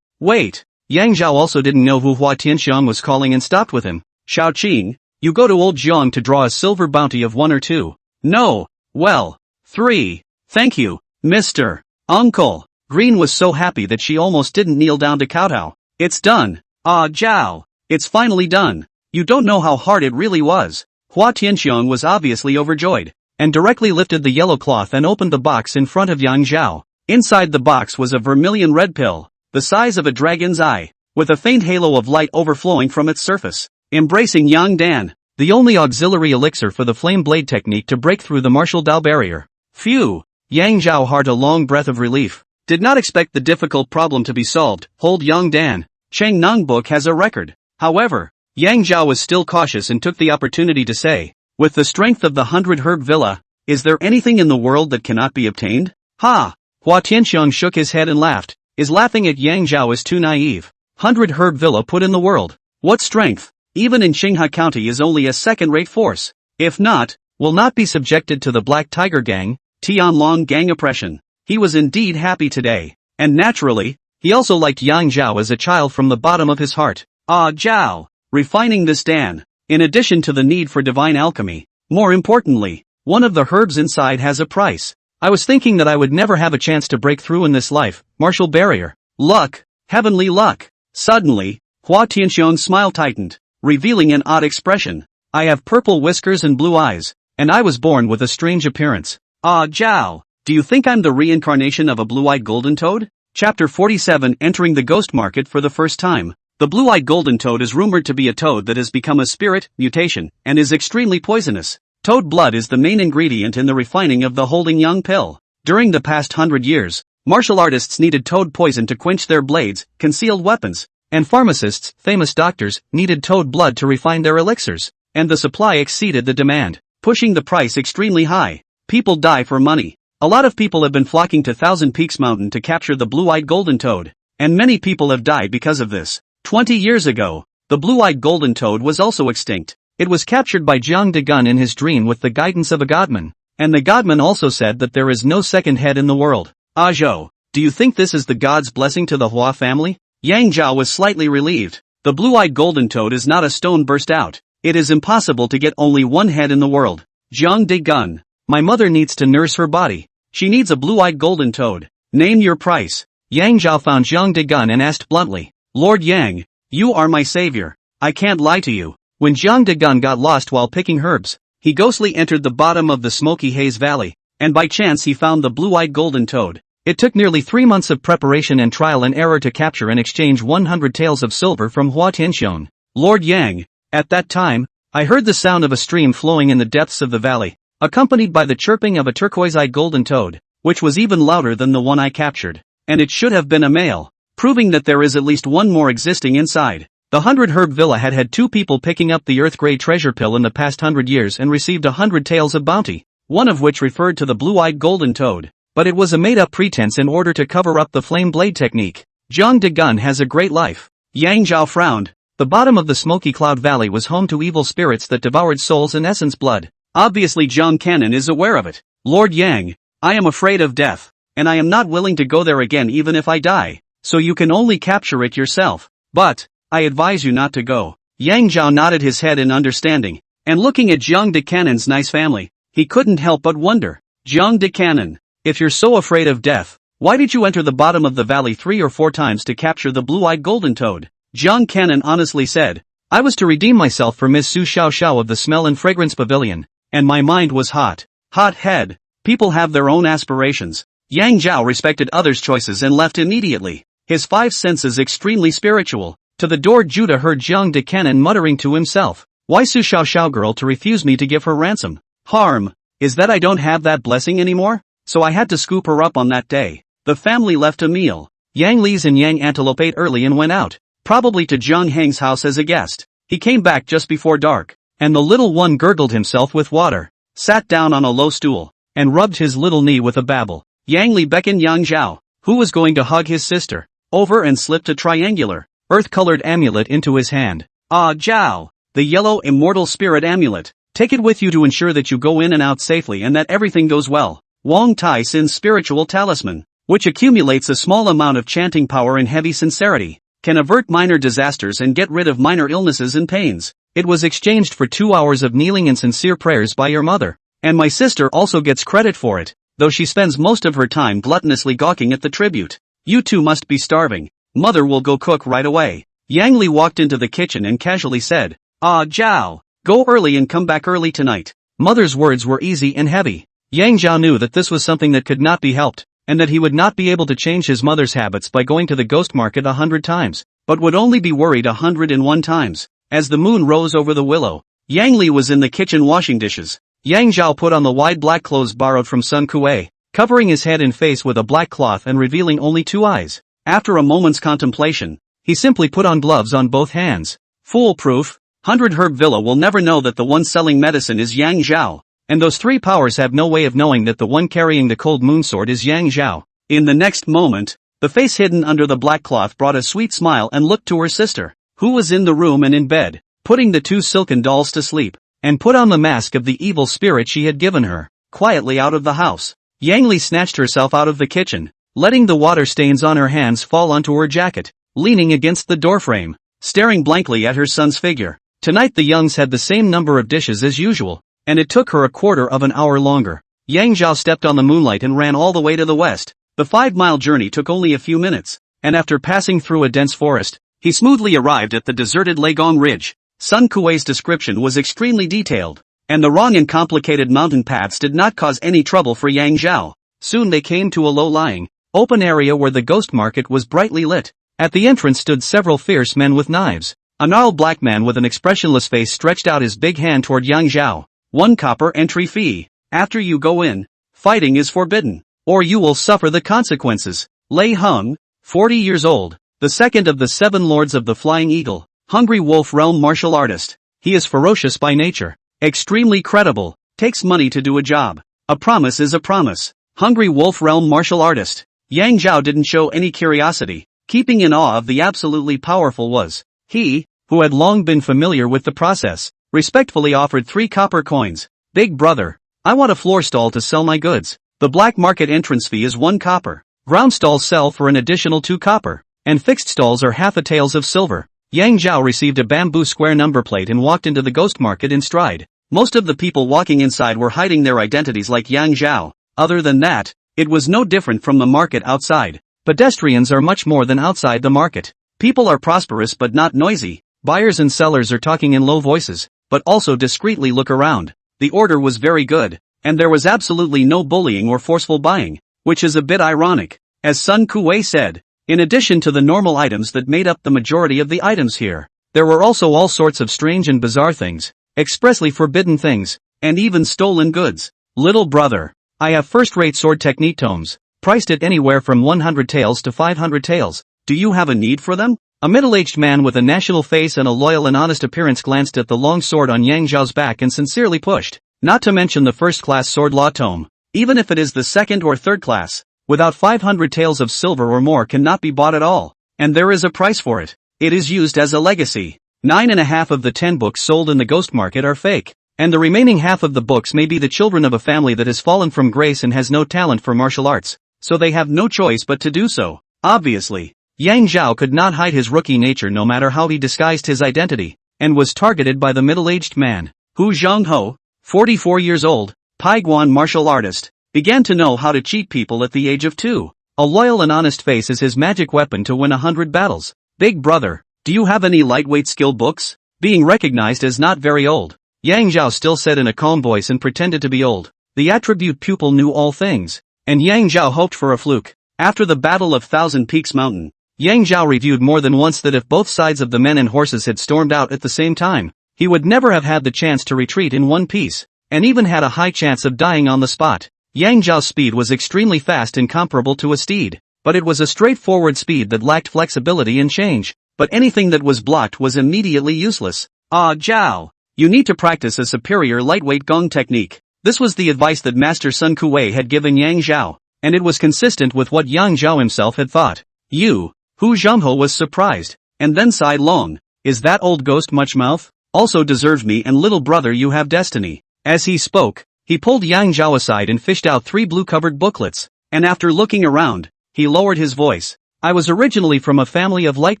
Wait. Yang Zhao also didn't know who Hua Tianxiang was calling and stopped with him. "Shao Qing, you go to old Jiang to draw a silver bounty of 1 or 2. "No. Well, 3. Thank you, Mr. Uncle." Green was so happy that she almost didn't kneel down to kowtow. "It's done. Ah Zhao, it's finally done. You don't know how hard it really was." Hua Tianxiang was obviously overjoyed, and directly lifted the yellow cloth and opened the box in front of Yang Zhao. Inside the box was a vermilion red pill, the size of a dragon's eye, with a faint halo of light overflowing from its surface, embracing Yang Dan, the only auxiliary elixir for the flame blade technique to break through the martial Dao barrier. Phew! Yang Zhao heard a long breath of relief. Did not expect the difficult problem to be solved. Hold Yang Dan. Cheng Nung book has a record. However, Yang Zhao was still cautious and took the opportunity to say, "With the strength of the 100 Herb Villa, is there anything in the world that cannot be obtained?" "Ha!" Hua Tianxiang shook his head and laughed. "Is laughing at Yang Zhao is too naive. 100 Herb Villa put in the world. What strength, even in Xinghe County, is only a second-rate force. If not, will not be subjected to the Black Tiger Gang, Tianlong Gang oppression." He was indeed happy today, and naturally, he also liked Yang Zhao as a child from the bottom of his heart. "Ah Zhao, refining this Dan, in addition to the need for divine alchemy, more importantly, one of the herbs inside has a price. I was thinking that I would never have a chance to break through in this life, martial barrier. Luck, heavenly luck." Suddenly, Hua Tianxiang's smile tightened, revealing an odd expression. "I have purple whiskers and blue eyes, and I was born with a strange appearance. Ah Zhao, do you think I'm the reincarnation of a blue-eyed golden toad?" Chapter 47. Entering the ghost market for the first time. The blue-eyed golden toad is rumored to be a toad that has become a spirit mutation and is extremely poisonous. Toad blood is the main ingredient in the refining of the holding young pill. During the past 100 years, martial artists needed toad poison to quench their blades, concealed weapons, and pharmacists, famous doctors, needed toad blood to refine their elixirs, and the supply exceeded the demand, pushing the price extremely high. People die for money. A lot of people have been flocking to Thousand Peaks Mountain to capture the blue-eyed golden toad, and many people have died because of this. 20 years ago, the blue-eyed golden toad was also extinct. It was captured by Jiang Dagun in his dream with the guidance of a godman. And the godman also said that there is no second head in the world. Ah Zhou, do you think this is the god's blessing to the Hua family? Yang Zhao was slightly relieved. The blue-eyed golden toad is not a stone burst out. It is impossible to get only one head in the world. Jiang Dagun. My mother needs to nurse her body. She needs a blue-eyed golden toad. Name your price. Yang Zhao found Jiang Dagun and asked bluntly. Lord Yang, you are my savior. I can't lie to you. When Jiang Dagun got lost while picking herbs, he ghostly entered the bottom of the smoky haze valley, and by chance he found the blue-eyed golden toad. It took nearly 3 months of preparation and trial and error to capture and exchange 100 taels of silver from Hua Tianxiong. Lord Yang, at that time, I heard the sound of a stream flowing in the depths of the valley, accompanied by the chirping of a turquoise-eyed golden toad, which was even louder than the one I captured. And it should have been a male, proving that there is at least one more existing inside. The 100 Herb Villa had had 2 people picking up the Earth Grey treasure pill in the past 100 years and received 100 taels of bounty, one of which referred to the blue-eyed golden toad. But it was a made-up pretense in order to cover up the flame blade technique. Jiang Dagun has a great life. Yang Zhao frowned. The bottom of the smoky cloud valley was home to evil spirits that devoured souls and essence blood. Obviously Jiang Canon is aware of it. Lord Yang, I am afraid of death, and I am not willing to go there again even if I die, so you can only capture it yourself. But, I advise you not to go. Yang Zhao nodded his head in understanding, and looking at Jiang Dacanon's nice family, he couldn't help but wonder. Jiang Dacanon, if you're so afraid of death, why did you enter the bottom of the valley 3 or 4 times to capture the blue-eyed golden toad? Jiang Canon honestly said, I was to redeem myself for Miss Su Xiao Xiao of the Smell and Fragrance Pavilion, and my mind was hot. Hot head. People have their own aspirations. Yang Zhao respected others' choices and left immediately. His 5 senses extremely spiritual. To the door Judah heard Jiang Dacanon muttering to himself, why Su Xiao Xiao girl to refuse me to give her ransom? Harm. Is that I don't have that blessing anymore? So I had to scoop her up on that day. The family left a meal. Yang Li's and Yang Antelope ate early and went out, probably to Zhang Heng's house as a guest. He came back just before dark, and the little one gurgled himself with water, sat down on a low stool, and rubbed his little knee with a babble. Yang Li beckoned Yang Zhao, who was going to hug his sister, over and slipped a triangular, earth-colored amulet into his hand. Ah Zhao, the yellow immortal spirit amulet. Take it with you to ensure that you go in and out safely and that everything goes well. Wang Tai Sin's spiritual talisman, which accumulates a small amount of chanting power and heavy sincerity, can avert minor disasters and get rid of minor illnesses and pains. It was exchanged for 2 hours of kneeling and sincere prayers by your mother, and my sister also gets credit for it, though she spends most of her time gluttonously gawking at the tribute. You two must be starving. Mother will go cook right away. Yang Li walked into the kitchen and casually said, Ah Zhao, go early and come back early tonight. Mother's words were easy and heavy. Yang Zhao knew that this was something that could not be helped, and that he would not be able to change his mother's habits by going to the ghost market 100 times, but would only be worried 101 times. As the moon rose over the willow, Yang Li was in the kitchen washing dishes. Yang Zhao put on the wide black clothes borrowed from Sun Kuei, covering his head and face with a black cloth and revealing only 2 eyes. After a moment's contemplation, he simply put on gloves on both hands. Foolproof. 100 Herb Villa will never know that the one selling medicine is Yang Zhao. And those 3 powers have no way of knowing that the one carrying the cold moon sword is Yang Zhao. In the next moment, the face hidden under the black cloth brought a sweet smile and looked to her sister, who was in the room and in bed, putting the 2 silken dolls to sleep, and put on the mask of the evil spirit she had given her, quietly out of the house. Yang Li snatched herself out of the kitchen, letting the water stains on her hands fall onto her jacket, leaning against the doorframe, staring blankly at her son's figure. Tonight the Youngs had the same number of dishes as usual, and it took her a quarter of an hour longer. Yang Zhao stepped on the moonlight and ran all the way to the west. The 5-mile journey took only a few minutes, and after passing through a dense forest, he smoothly arrived at the deserted Legong Ridge. Sun Kuei's description was extremely detailed, and the wrong and complicated mountain paths did not cause any trouble for Yang Zhao. Soon they came to a low-lying, open area where the ghost market was brightly lit. At the entrance stood several fierce men with knives. A gnarled black man with an expressionless face stretched out his big hand toward Yang Zhao. 1 copper entry fee. After you go in, fighting is forbidden, or you will suffer the consequences. Lei Hung, 40 years old, the second of the 7 lords of the Flying Eagle, Hungry Wolf Realm martial artist. He is ferocious by nature, extremely credible, takes money to do a job. A promise is a promise. Hungry Wolf Realm martial artist. Yang Zhao didn't show any curiosity, keeping in awe of the absolutely powerful was he, who had long been familiar with the process, respectfully offered 3 copper coins. Big brother, I want a floor stall to sell my goods. The black market entrance fee is 1 copper. Ground stalls sell for an additional 2 copper. And fixed stalls are half a taels of silver. Yang Zhao received a bamboo square number plate and walked into the ghost market in stride. Most of the people walking inside were hiding their identities like Yang Zhao. Other than that, it was no different from the market outside. Pedestrians are much more than outside the market. People are prosperous but not noisy. Buyers and sellers are talking in low voices, but also discreetly look around. The order was very good, and there was absolutely no bullying or forceful buying, which is a bit ironic. As Sun Kuei said, in addition to the normal items that made up the majority of the items here, there were also all sorts of strange and bizarre things, expressly forbidden things, and even stolen goods. Little brother, I have first-rate sword technique tomes, priced at anywhere from 100 taels to 500 taels. Do you have a need for them? A middle-aged man with a national face and a loyal and honest appearance glanced at the long sword on Yang Zhao's back and sincerely pushed. Not to mention the first-class sword law tome. Even if it is the second or third class, without 500 taels of silver or more cannot be bought at all. And there is a price for it. It is used as a legacy. 9.5 of the 10 books sold in the ghost market are fake. And the remaining half of the books may be the children of a family that has fallen from grace and has no talent for martial arts, so they have no choice but to do so. Obviously, Yang Zhao could not hide his rookie nature no matter how he disguised his identity, and was targeted by the middle-aged man. Hu Zhongho, 44 years old, Paiguan martial artist, began to know how to cheat people at the age of 2. A loyal and honest face is his magic weapon to win 100 battles. Big brother, do you have any lightweight skill books? Being recognized as not very old, Yang Zhao still said in a calm voice and pretended to be old. The attribute pupil knew all things, and Yang Zhao hoped for a fluke. After the Battle of Thousand Peaks Mountain, Yang Zhao reviewed more than once that if both sides of the men and horses had stormed out at the same time, he would never have had the chance to retreat in one piece, and even had a high chance of dying on the spot. Yang Zhao's speed was extremely fast and comparable to a steed, but it was a straightforward speed that lacked flexibility and change, but anything that was blocked was immediately useless. Ah Zhao, you need to practice a superior lightweight gong technique. This was the advice that Master Sun Kuei had given Yang Zhao, and it was consistent with what Yang Zhao himself had thought. You, Hu Zhongho was surprised, and then sighed long. Is that old ghost much mouth? Also deserves me and little brother you have destiny. As he spoke, he pulled Yang Zhao aside and fished out 3 blue-covered booklets, and after looking around, he lowered his voice. I was originally from a family of light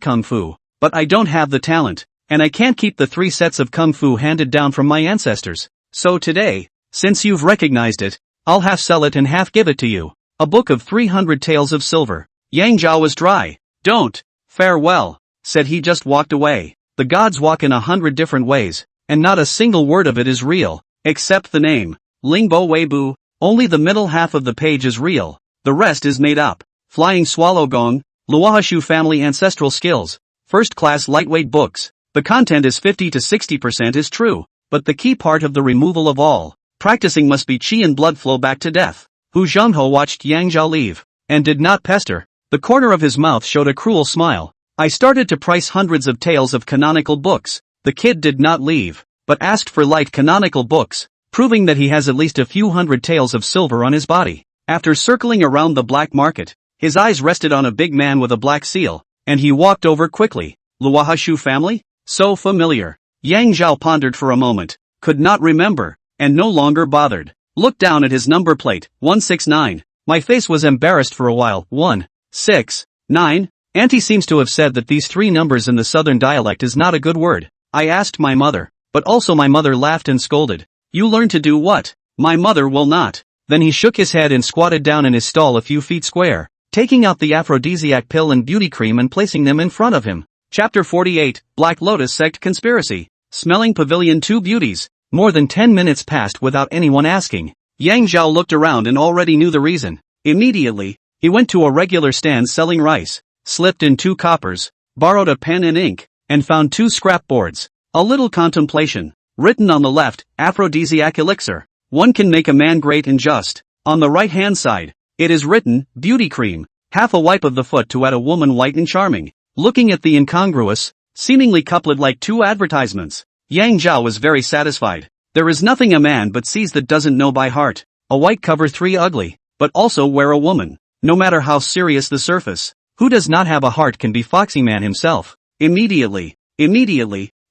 kung fu, but I don't have the talent, and I can't keep the 3 sets of kung fu handed down from my ancestors. So today, since you've recognized it, I'll half sell it and half give it to you. A book of 300 taels of silver. Yang Zhao was dry. Don't. Farewell, said he. Just walked away. The gods walk in 100 different ways, and not a single word of it is real, except the name, Lingbo Weibu. Only the middle half of the page is real, the rest is made up. Flying Swallow Gong, Luohashu family ancestral skills, first-class lightweight books. The content is 50 to 60% is true, but the key part of the removal of all practicing must be chi and blood flow back to death. Hu Zhongho watched Yang Zhao leave, and did not pester. The corner of his mouth showed a cruel smile. I started to price hundreds of taels of canonical books. The kid did not leave, but asked for light canonical books, proving that he has at least a few hundred taels of silver on his body. After circling around the black market, his eyes rested on a big man with a black seal, and he walked over quickly. Luohashu family? So familiar. Yang Zhao pondered for a moment, could not remember, and no longer bothered. Looked down at his number plate, 169. My face was embarrassed for a while. 169. Auntie seems to have said that these 3 numbers in the southern dialect is not a good word. I asked my mother, but also my mother laughed and scolded. You learn to do what? My mother will not. Then he shook his head and squatted down in his stall a few feet square, taking out the aphrodisiac pill and beauty cream and placing them in front of him. Chapter 48, Black Lotus Sect Conspiracy. Smelling Pavilion 2 Beauties. More than 10 minutes passed without anyone asking. Yang Zhao looked around and already knew the reason. Immediately, he went to a regular stand selling rice, slipped in 2 coppers, borrowed a pen and ink, and found 2 scrap boards. A little contemplation. Written on the left, aphrodisiac elixir. One can make a man great and just. On the right-hand side, it is written, beauty cream. Half a wipe of the foot to add a woman white and charming. Looking at the incongruous, seemingly couplet like 2 advertisements, Yang Zhao was very satisfied. There is nothing a man but sees that doesn't know by heart. A white cover 3 ugly, but also where a woman, no matter how serious the surface, who does not have a heart can be Foxy Man himself. Immediately,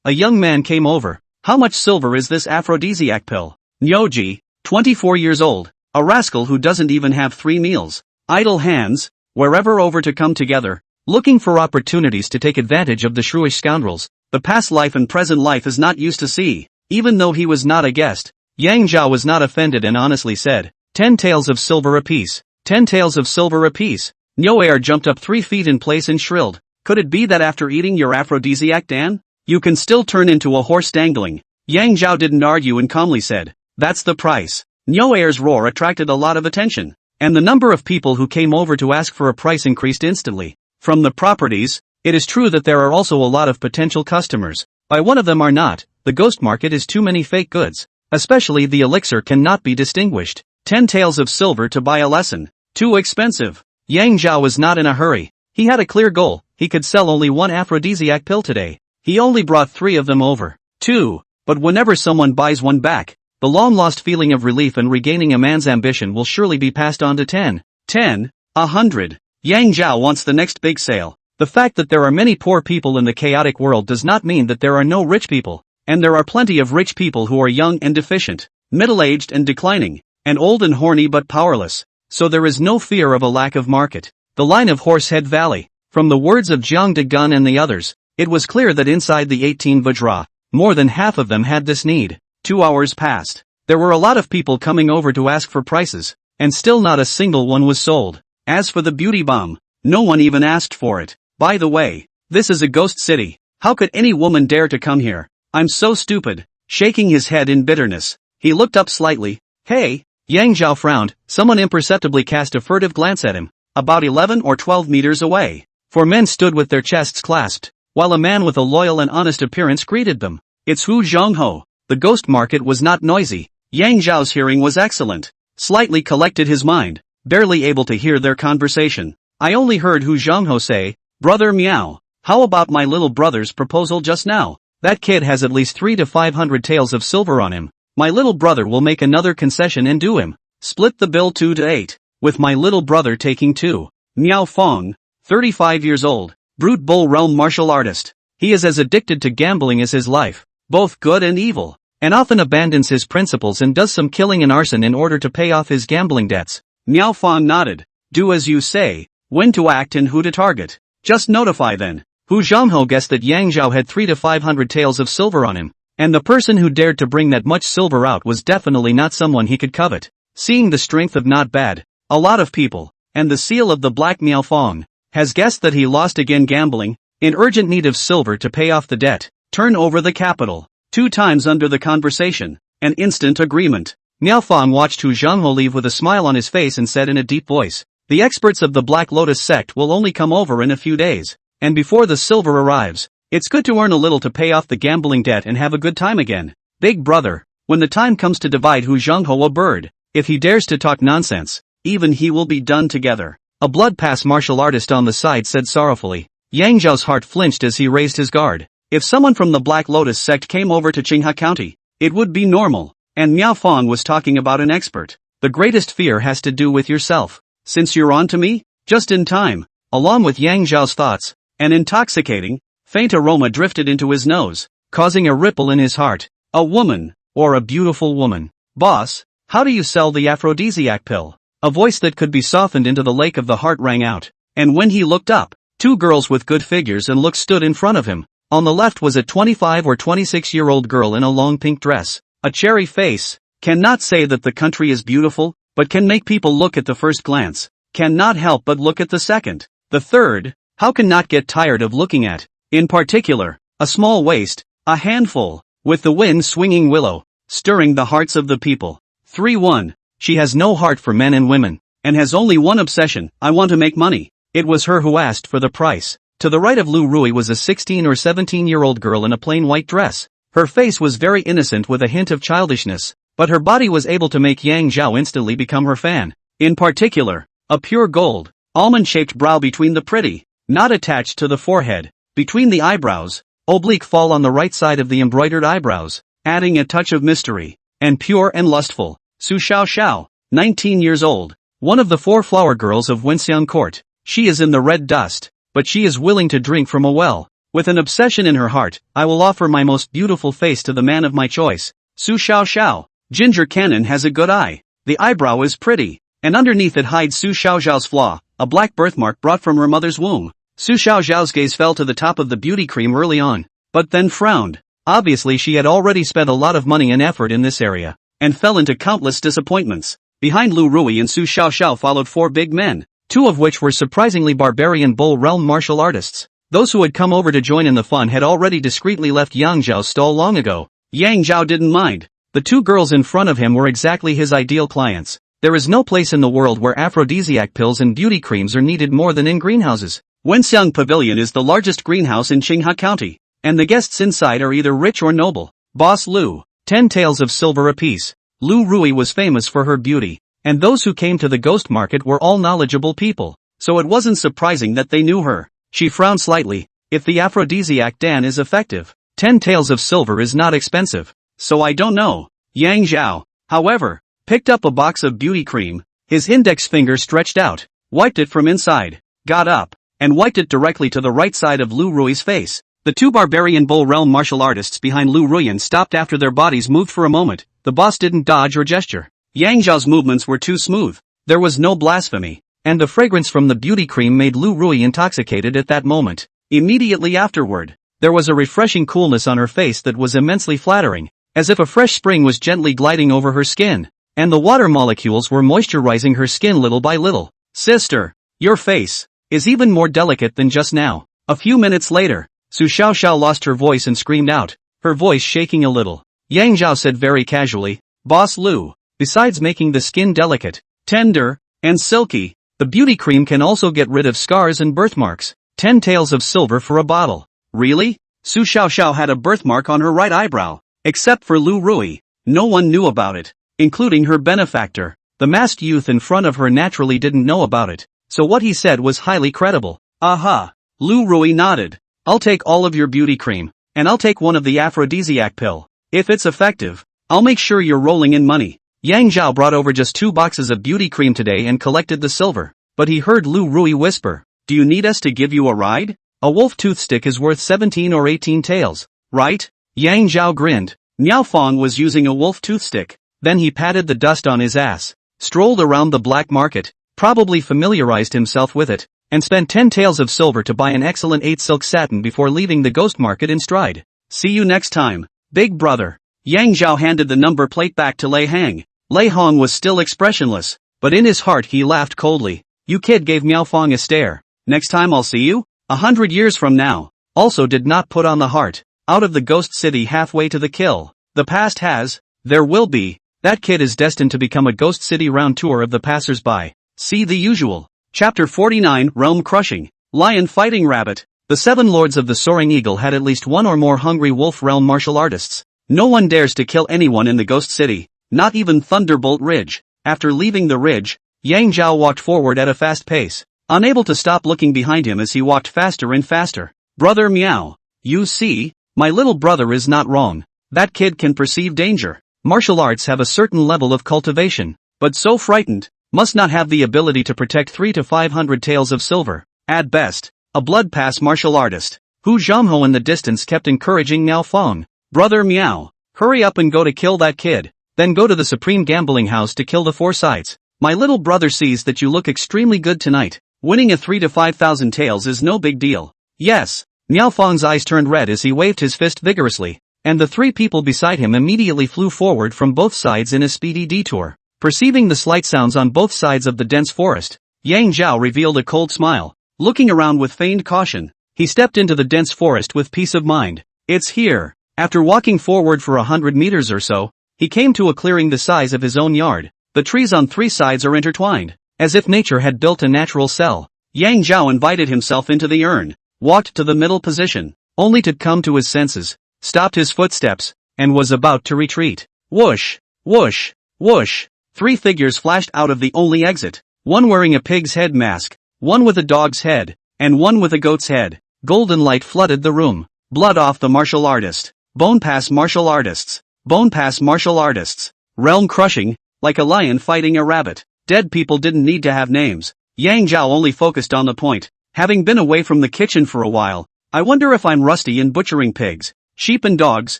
a young man came over, How much silver is this aphrodisiac pill? Nyoji, 24 years old, a rascal who doesn't even have 3 meals. Idle hands, wherever over to come together, looking for opportunities to take advantage of the shrewish scoundrels. The past life and present life is not used to see. Even though he was not a guest, Yang Zhao was not offended and honestly said, 10 taels of silver apiece. 10 taels of silver apiece. Nyoair jumped up 3 feet in place and shrilled. Could it be that after eating your aphrodisiac Dan, you can still turn into a horse dangling? Yang Zhao didn't argue and calmly said, that's the price. Nyoair's roar attracted a lot of attention, and the number of people who came over to ask for a price increased instantly. From the properties, it is true that there are also a lot of potential customers. By one of them are not, the ghost market is too many fake goods. Especially the elixir cannot be distinguished. 10 taels of silver to buy a lesson. Too expensive. Yang Zhao was not in a hurry. He had a clear goal. He could sell only 1 aphrodisiac pill today. He only brought 3 of them over. 2. But whenever someone buys one back, the long-lost feeling of relief and regaining a man's ambition will surely be passed on to 10. 10. 100. Yang Zhao wants the next big sale. The fact that there are many poor people in the chaotic world does not mean that there are no rich people. And there are plenty of rich people who are young and deficient, middle-aged and declining, and old and horny but powerless. So there is no fear of a lack of market. The line of Horsehead Valley. From the words of Jiang Degun and the others, it was clear that inside the 18 Vajra, more than half of them had this need. 2 hours passed. There were a lot of people coming over to ask for prices, and still not a single one was sold. As for the beauty bomb, no one even asked for it. By the way, this is a ghost city. How could any woman dare to come here? I'm so stupid. Shaking his head in bitterness, he looked up slightly. Hey, Yang Zhao frowned. Someone imperceptibly cast a furtive glance at him, about 11 or 12 meters away. 4 men stood with their chests clasped, while a man with a loyal and honest appearance greeted them. It's Hu Zhongho. The ghost market was not noisy. Yang Zhao's hearing was excellent. Slightly collected his mind, barely able to hear their conversation. I only heard Hu Zhongho say, Brother Meow, how about my little brother's proposal just now? That kid has at least 300 to 500 taels of silver on him. My little brother will make another concession and do him. Split the bill 2 to 8, with my little brother taking 2. Miao Fong, 35 years old, brute bull realm martial artist. He is as addicted to gambling as his life, both good and evil, and often abandons his principles and does some killing and arson in order to pay off his gambling debts. Miao Fong nodded. Do as you say, when to act and who to target. Just notify then. Hu Zhongho guessed that Yang Zhao had 300 to 500 taels of silver on him, and the person who dared to bring that much silver out was definitely not someone he could covet. Seeing the strength of not bad, a lot of people, and the seal of the black Miao Fong, has guessed that he lost again gambling, in urgent need of silver to pay off the debt, turn over the capital. 2 times under the conversation, an instant agreement. Miao Fong watched Hu Zhongho leave with a smile on his face and said in a deep voice, the experts of the Black Lotus sect will only come over in a few days. And before the silver arrives, it's good to earn a little to pay off the gambling debt and have a good time again. Big brother, when the time comes to divide Hu Zhongho a bird, if he dares to talk nonsense, even he will be done together. A blood-pass martial artist on the side said sorrowfully. Yang Zhao's heart flinched as he raised his guard. If someone from the Black Lotus sect came over to Qinghe County, it would be normal. And Miao Fong was talking about an expert. The greatest fear has to do with yourself. Since you're on to me, just in time. Along with Yang Zhao's thoughts, an intoxicating, faint aroma drifted into his nose, causing a ripple in his heart. A woman, or a beautiful woman. Boss, how do you sell the aphrodisiac pill? A voice that could be softened into the lake of the heart rang out, and when he looked up, 2 girls with good figures and looks stood in front of him. On the left was a 25 or 26-year-old girl in a long pink dress, a cherry face, cannot say that the country is beautiful, but can make people look at the first glance, cannot help but look at the second, the third. How can not get tired of looking at, in particular, a small waist, a handful, with the wind swinging willow, stirring the hearts of the people. 3-1. She has no heart for men and women, and has only one obsession, I want to make money. It was her who asked for the price. To the right of Lu Rui was a 16 or 17-year-old girl in a plain white dress. Her face was very innocent with a hint of childishness, but her body was able to make Yang Zhao instantly become her fan. In particular, a pure gold, almond-shaped brow between the pretty, not attached to the forehead, between the eyebrows, oblique fall on the right side of the embroidered eyebrows, adding a touch of mystery, and pure and lustful. Su Xiao Xiao, 19 years old, one of the 4 flower girls of Wenxiang court. She is in the red dust, but she is willing to drink from a well. With an obsession in her heart, I will offer my most beautiful face to the man of my choice. Su Xiao Xiao. Ginger Cannon has a good eye. The eyebrow is pretty, and underneath it hides Su Xiao Xiao's flaw, a black birthmark brought from her mother's womb. Su Xiao Xiao's gaze fell to the top of the beauty cream early on, but then frowned. Obviously she had already spent a lot of money and effort in this area, and fell into countless disappointments. Behind Lu Rui and Su Xiao Xiao followed 4 big men, 2 of which were surprisingly barbarian bull realm martial artists. Those who had come over to join in the fun had already discreetly left Yang Zhao's stall long ago. Yang Zhao didn't mind. The 2 girls in front of him were exactly his ideal clients. There is no place in the world where aphrodisiac pills and beauty creams are needed more than in greenhouses. Wenxiang Pavilion is the largest greenhouse in Qinghai County, and the guests inside are either rich or noble. Boss Lu, 10 taels of silver apiece. Lu Rui was famous for her beauty, and those who came to the ghost market were all knowledgeable people, so it wasn't surprising that they knew her. She frowned slightly. If the aphrodisiac Dan is effective, 10 taels of silver is not expensive, so I don't know. Yang Zhao, however, picked up a box of beauty cream, his index finger stretched out, wiped it from inside, got up, and wiped it directly to the right side of Lu Rui's face. The 2 barbarian bull realm martial artists behind Lu Ruian stopped after their bodies moved for a moment. The boss didn't dodge or gesture. Yang Zhao's movements were too smooth. There was no blasphemy, and the fragrance from the beauty cream made Lu Rui intoxicated at that moment. Immediately afterward, there was a refreshing coolness on her face that was immensely flattering, as if a fresh spring was gently gliding over her skin, and the water molecules were moisturizing her skin little by little. Sister, your face is even more delicate than just now. A few minutes later, Su Xiao Xiao lost her voice and screamed out, her voice shaking a little. Yang Zhao said very casually, Boss Lu, besides making the skin delicate, tender, and silky, the beauty cream can also get rid of scars and birthmarks. 10 taels of silver for a bottle. Really? Su Xiao Xiao had a birthmark on her right eyebrow. Except for Lu Rui, no one knew about it, including her benefactor. The masked youth in front of her naturally didn't know about it, so what he said was highly credible. Aha! Lu Rui nodded. I'll take all of your beauty cream, and I'll take one of the aphrodisiac pill. If it's effective, I'll make sure you're rolling in money. Yang Zhao brought over just 2 boxes of beauty cream today and collected the silver, but he heard Lu Rui whisper, do you need us to give you a ride? A wolf toothstick is worth 17 or 18 taels, right? Yang Zhao grinned. Miao Fong was using a wolf toothstick. Then he patted the dust on his ass, strolled around the black market, probably familiarized himself with it, and spent 10 taels of silver to buy an excellent 8 silk satin before leaving the ghost market in stride. See you next time, big brother. Yang Zhao handed the number plate back to Lei Hang. Lei Hong was still expressionless, but in his heart he laughed coldly. You kid gave Miao Fong a stare. Next time I'll see you? 100 years from now. Also did not put on the heart. Out of the ghost city halfway to the kill. The past has, there will be, that kid is destined to become a ghost city round tour of the passers-by. See the usual. Chapter 49 Realm Crushing. Lion Fighting Rabbit. The 7 lords of the Soaring Eagle had at least 1 or more hungry wolf realm martial artists. No one dares to kill anyone in the ghost city, not even Thunderbolt Ridge. After leaving the ridge, Yang Zhao walked forward at a fast pace, unable to stop looking behind him as he walked faster and faster. Brother Meow. You see, my little brother is not wrong. That kid can perceive danger. Martial arts have a certain level of cultivation, but so frightened, must not have the ability to protect 300 to 500 taels of silver. At best, a blood pass martial artist. Hu Zhongho in the distance kept encouraging Miao Fong. Brother Meow, hurry up and go to kill that kid. Then go to the Supreme Gambling House to kill the 4 sides. My little brother sees that you look extremely good tonight. Winning a 3 to 5,000 taels is no big deal. Yes. Miao Fong's eyes turned red as he waved his fist vigorously, and the 3 people beside him immediately flew forward from both sides in a speedy detour. Perceiving the slight sounds on both sides of the dense forest, Yang Zhao revealed a cold smile. Looking around with feigned caution, he stepped into the dense forest with peace of mind. It's here. After walking forward for 100 meters or so, he came to a clearing the size of his own yard. The trees on 3 sides are intertwined, as if nature had built a natural cell. Yang Zhao invited himself into the urn, walked to the middle position, only to come to his senses, stopped his footsteps, and was about to retreat. Whoosh, whoosh, whoosh. 3 figures flashed out of the only exit, one wearing a pig's head mask, one with a dog's head, and one with a goat's head. Golden light flooded the room. Blood off the martial artist. Bone pass martial artists. Bone pass martial artists. Realm crushing, like a lion fighting a rabbit. Dead people didn't need to have names. Yang Zhao only focused on the point. Having been away from the kitchen for a while, I wonder if I'm rusty in butchering pigs, sheep and dogs,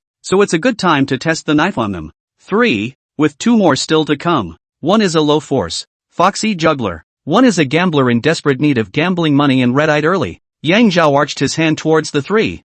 so it's a good time to test the knife on them. 3. With 2 more still to come. 1 is a low-force, foxy juggler. 1 is a gambler in desperate need of gambling money and red-eyed early. Yang Zhao arched his hand towards the 3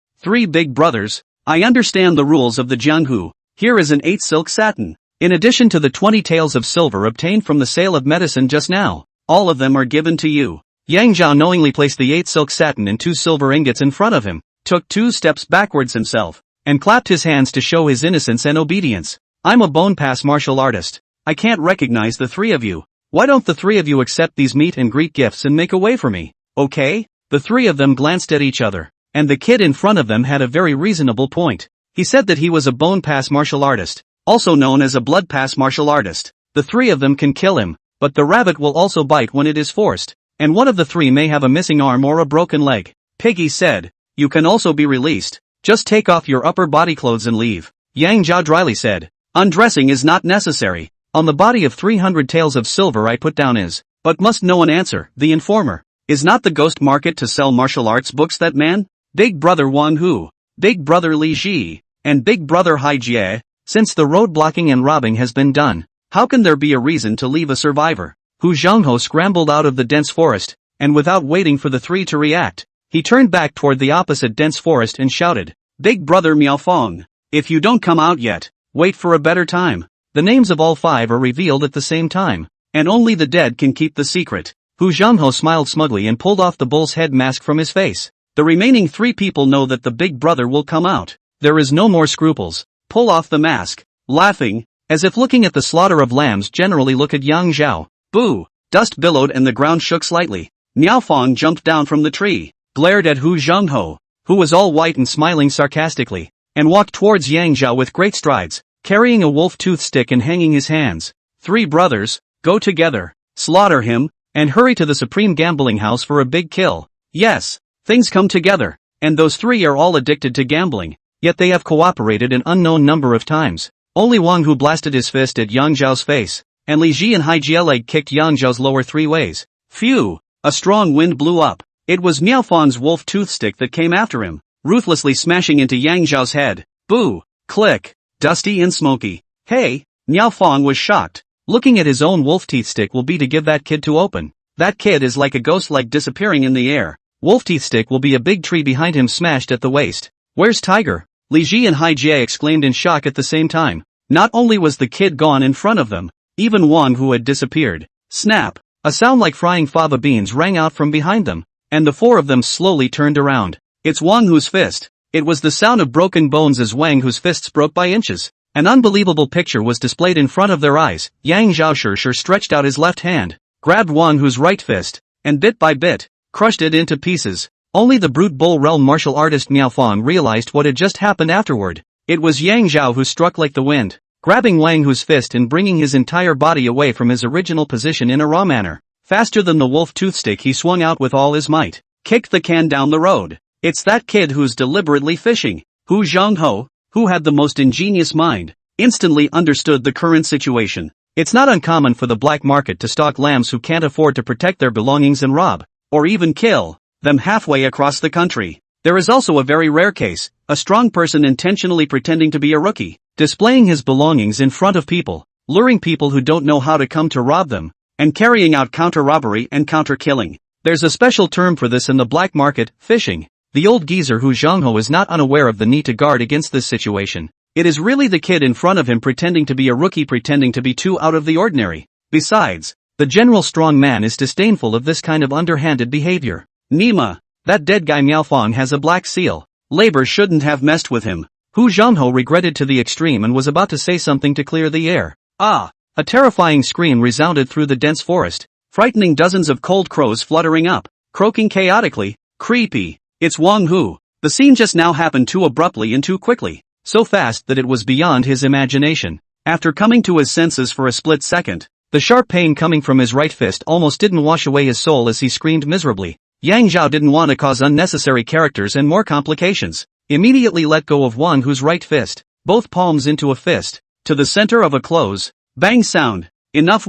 big brothers. I understand the rules of the Jianghu. Here is an 8 silk satin. In addition to the 20 taels of silver obtained from the sale of medicine just now, all of them are given to you. Yang Zhao knowingly placed the 8 silk satin and 2 silver ingots in front of him, took 2 steps backwards himself, and clapped his hands to show his innocence and obedience. I'm a bone pass martial artist. I can't recognize the 3 of you. Why don't the 3 of you accept these meet and greet gifts and make a way for me? Okay? The 3 of them glanced at each other, and the kid in front of them had a very reasonable point. He said that he was a bone pass martial artist, also known as a blood pass martial artist. The 3 of them can kill him, but the rabbit will also bite when it is forced, and one of the 3 may have a missing arm or a broken leg. Piggy said, you can also be released. Just take off your upper body clothes and leave. Yang Zhao dryly said, undressing is not necessary. On the body of 300 taels of silver I put down is, but must no one answer, the informer. Is not the ghost market to sell martial arts books that man? Big brother Wang Hu, big brother Li Ji, and big brother Hai Jie. Since the road blocking and robbing has been done, how can there be a reason to leave a survivor? Hu Zhangho scrambled out of the dense forest, and without waiting for the 3 to react, he turned back toward the opposite dense forest and shouted, Big brother Miao Fong, if you don't come out yet, wait for a better time. The names of all 5 are revealed at the same time, and only the dead can keep the secret. Hu Zhangho smiled smugly and pulled off the bull's head mask from his face. The remaining 3 people know that the big brother will come out. There is no more scruples. Pull off the mask. Laughing, as if looking at the slaughter of lambs generally look at Yang Zhao. Boo! Dust billowed and the ground shook slightly. Miao Fong jumped down from the tree, glared at Hu Zhangho, who was all white and smiling sarcastically, and walked towards Yang Zhao with great strides, carrying a wolf tooth stick and hanging his hands. 3 brothers, go together, slaughter him, and hurry to the supreme gambling house for a big kill. Yes, things come together, and those 3 are all addicted to gambling, yet they have cooperated an unknown number of times. Only Wang Hu blasted his fist at Yang Zhao's face, and Li Ji and Hai Jie leg kicked Yang Zhao's lower 3 ways. Phew! A strong wind blew up. It was Miao Fong's wolf tooth stick that came after him, ruthlessly smashing into Yang Zhao's head. Boo! Click! Dusty and smoky. Hey! Miao Fong was shocked. Looking at his own wolf teeth stick will be to give that kid to open. That kid is like a ghost, like disappearing in the air. Wolf teeth stick will be a big tree behind him smashed at the waist. Where's Tiger? Li Ji and Hai Jie exclaimed in shock at the same time. Not only was the kid gone in front of them, even Wang Hu had disappeared. Snap! A sound like frying fava beans rang out from behind them, and the 4 of them slowly turned around. It's Wang Hu's fist. It was the sound of broken bones as Wang Hu's fists broke by inches. An unbelievable picture was displayed in front of their eyes. Yang Zhao sure stretched out his left hand, grabbed Wang Hu's right fist, and bit by bit, crushed it into pieces. Only the brute bull realm martial artist Miao Fong realized what had just happened afterward. It was Yang Zhao who struck like the wind, grabbing Wang Hu's fist and bringing his entire body away from his original position in a raw manner. Faster than the wolf toothstick he swung out with all his might, kicked the can down the road. It's that kid who's deliberately fishing. Hu Zhangho, who had the most ingenious mind, instantly understood the current situation. It's not uncommon for the black market to stalk lambs who can't afford to protect their belongings and rob, or even kill, them halfway across the country. There is also a very rare case, a strong person intentionally pretending to be a rookie, displaying his belongings in front of people, luring people who don't know how to come to rob them, and carrying out counter-robbery and counter-killing. There's a special term for this in the black market, phishing. The old geezer Hu Zhangho is not unaware of the need to guard against this situation. It is really the kid in front of him pretending to be a rookie, pretending to be too out of the ordinary. Besides, the general strong man is disdainful of this kind of underhanded behavior. Nima, that dead guy Miao Fong has a black seal. Labor shouldn't have messed with him. Hu Zhangho regretted to the extreme and was about to say something to clear the air. Ah! A terrifying scream resounded through the dense forest, frightening dozens of cold crows fluttering up, croaking chaotically. Creepy. It's Wang Hu. The scene just now happened too abruptly and too quickly, so fast that it was beyond his imagination. After coming to his senses for a split second, the sharp pain coming from his right fist almost didn't wash away his soul as he screamed miserably. Yang Zhao didn't want to cause unnecessary characters and more complications. Immediately let go of Wang Hu's right fist, both palms into a fist, to the center of a close. Bang sound. Enough.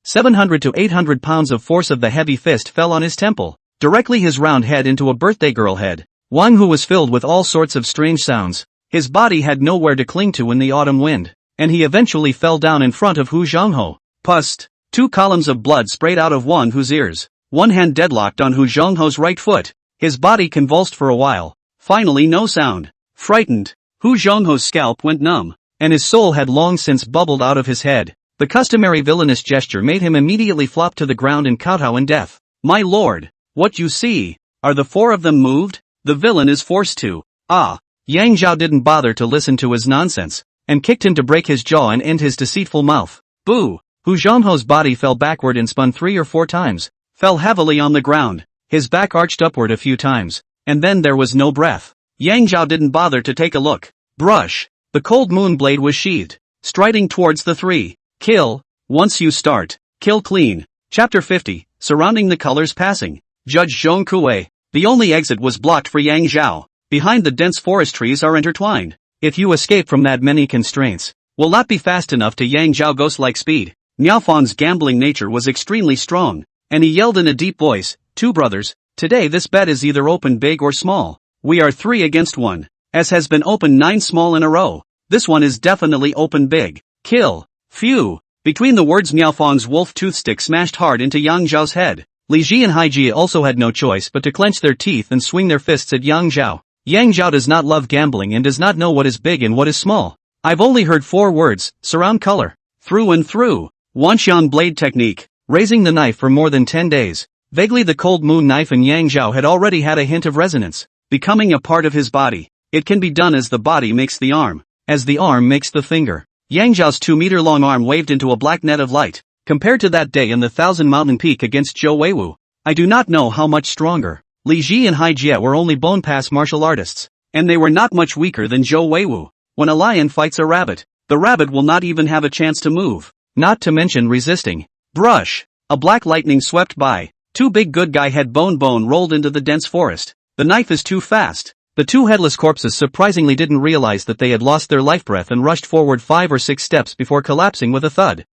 700 to 800 pounds of force of the heavy fist fell on his temple, directly his round head into a birthday girl head. Wang Hu was filled with all sorts of strange sounds. His body had nowhere to cling to in the autumn wind, and he eventually fell down in front of Hu Zhongho. Pust. 2 columns of blood sprayed out of Wang Hu's ears. One hand deadlocked on Hu Zhongho's right foot. His body convulsed for a while. Finally no sound. Frightened, Hu Zhongho's scalp went numb, and his soul had long since bubbled out of his head. The customary villainous gesture made him immediately flop to the ground and kowtow in death. My lord, what you see? Are the 4 of them moved? The villain is forced to. Ah. Yang Zhao didn't bother to listen to his nonsense, and kicked him to break his jaw and end his deceitful mouth. Boo! Hu Zhongho's body fell backward and spun 3 or 4 times, fell heavily on the ground, his back arched upward a few times, and then there was no breath. Yang Zhao didn't bother to take a look. Brush! The cold moon blade was sheathed, striding towards the 3. Kill. Once you start, kill clean. Chapter 50, Surrounding the Colors Passing. Judge Zhong Kuei. The only exit was blocked for Yang Zhao. Behind the dense forest trees are intertwined. If you escape from that many constraints, will not be fast enough to Yang Zhao ghost-like speed. Miao Fang's gambling nature was extremely strong, and he yelled in a deep voice, 2 brothers, today this bet is either open big or small. We are 3 against 1, as has been opened 9 small in a row. This one is definitely open big. Kill. Phew. Between the words Miao Fang's wolf toothstick smashed hard into Yang Zhao's head. Li Ji and Hai Jie also had no choice but to clench their teeth and swing their fists at Yang Zhao. Yang Zhao does not love gambling and does not know what is big and what is small. I've only heard 4 words, surround color. Through and through. Wanxian blade technique. Raising the knife for more than 10 days. Vaguely the cold moon knife in Yang Zhao had already had a hint of resonance, becoming a part of his body. It can be done as the body makes the arm, as the arm makes the finger. Yang Zhao's 2-meter-long arm waved into a black net of light. Compared to that day in the 1,000-mountain peak against Zhou Weiwu, I do not know how much stronger. Li Ji and Hai Jie were only bone-pass martial artists, and they were not much weaker than Zhou Weiwu. When a lion fights a rabbit, the rabbit will not even have a chance to move, not to mention resisting. Brush! A black lightning swept by. 2 big good guy head bone rolled into the dense forest. The knife is too fast. The 2 headless corpses surprisingly didn't realize that they had lost their life breath and rushed forward 5 or 6 steps before collapsing with a thud.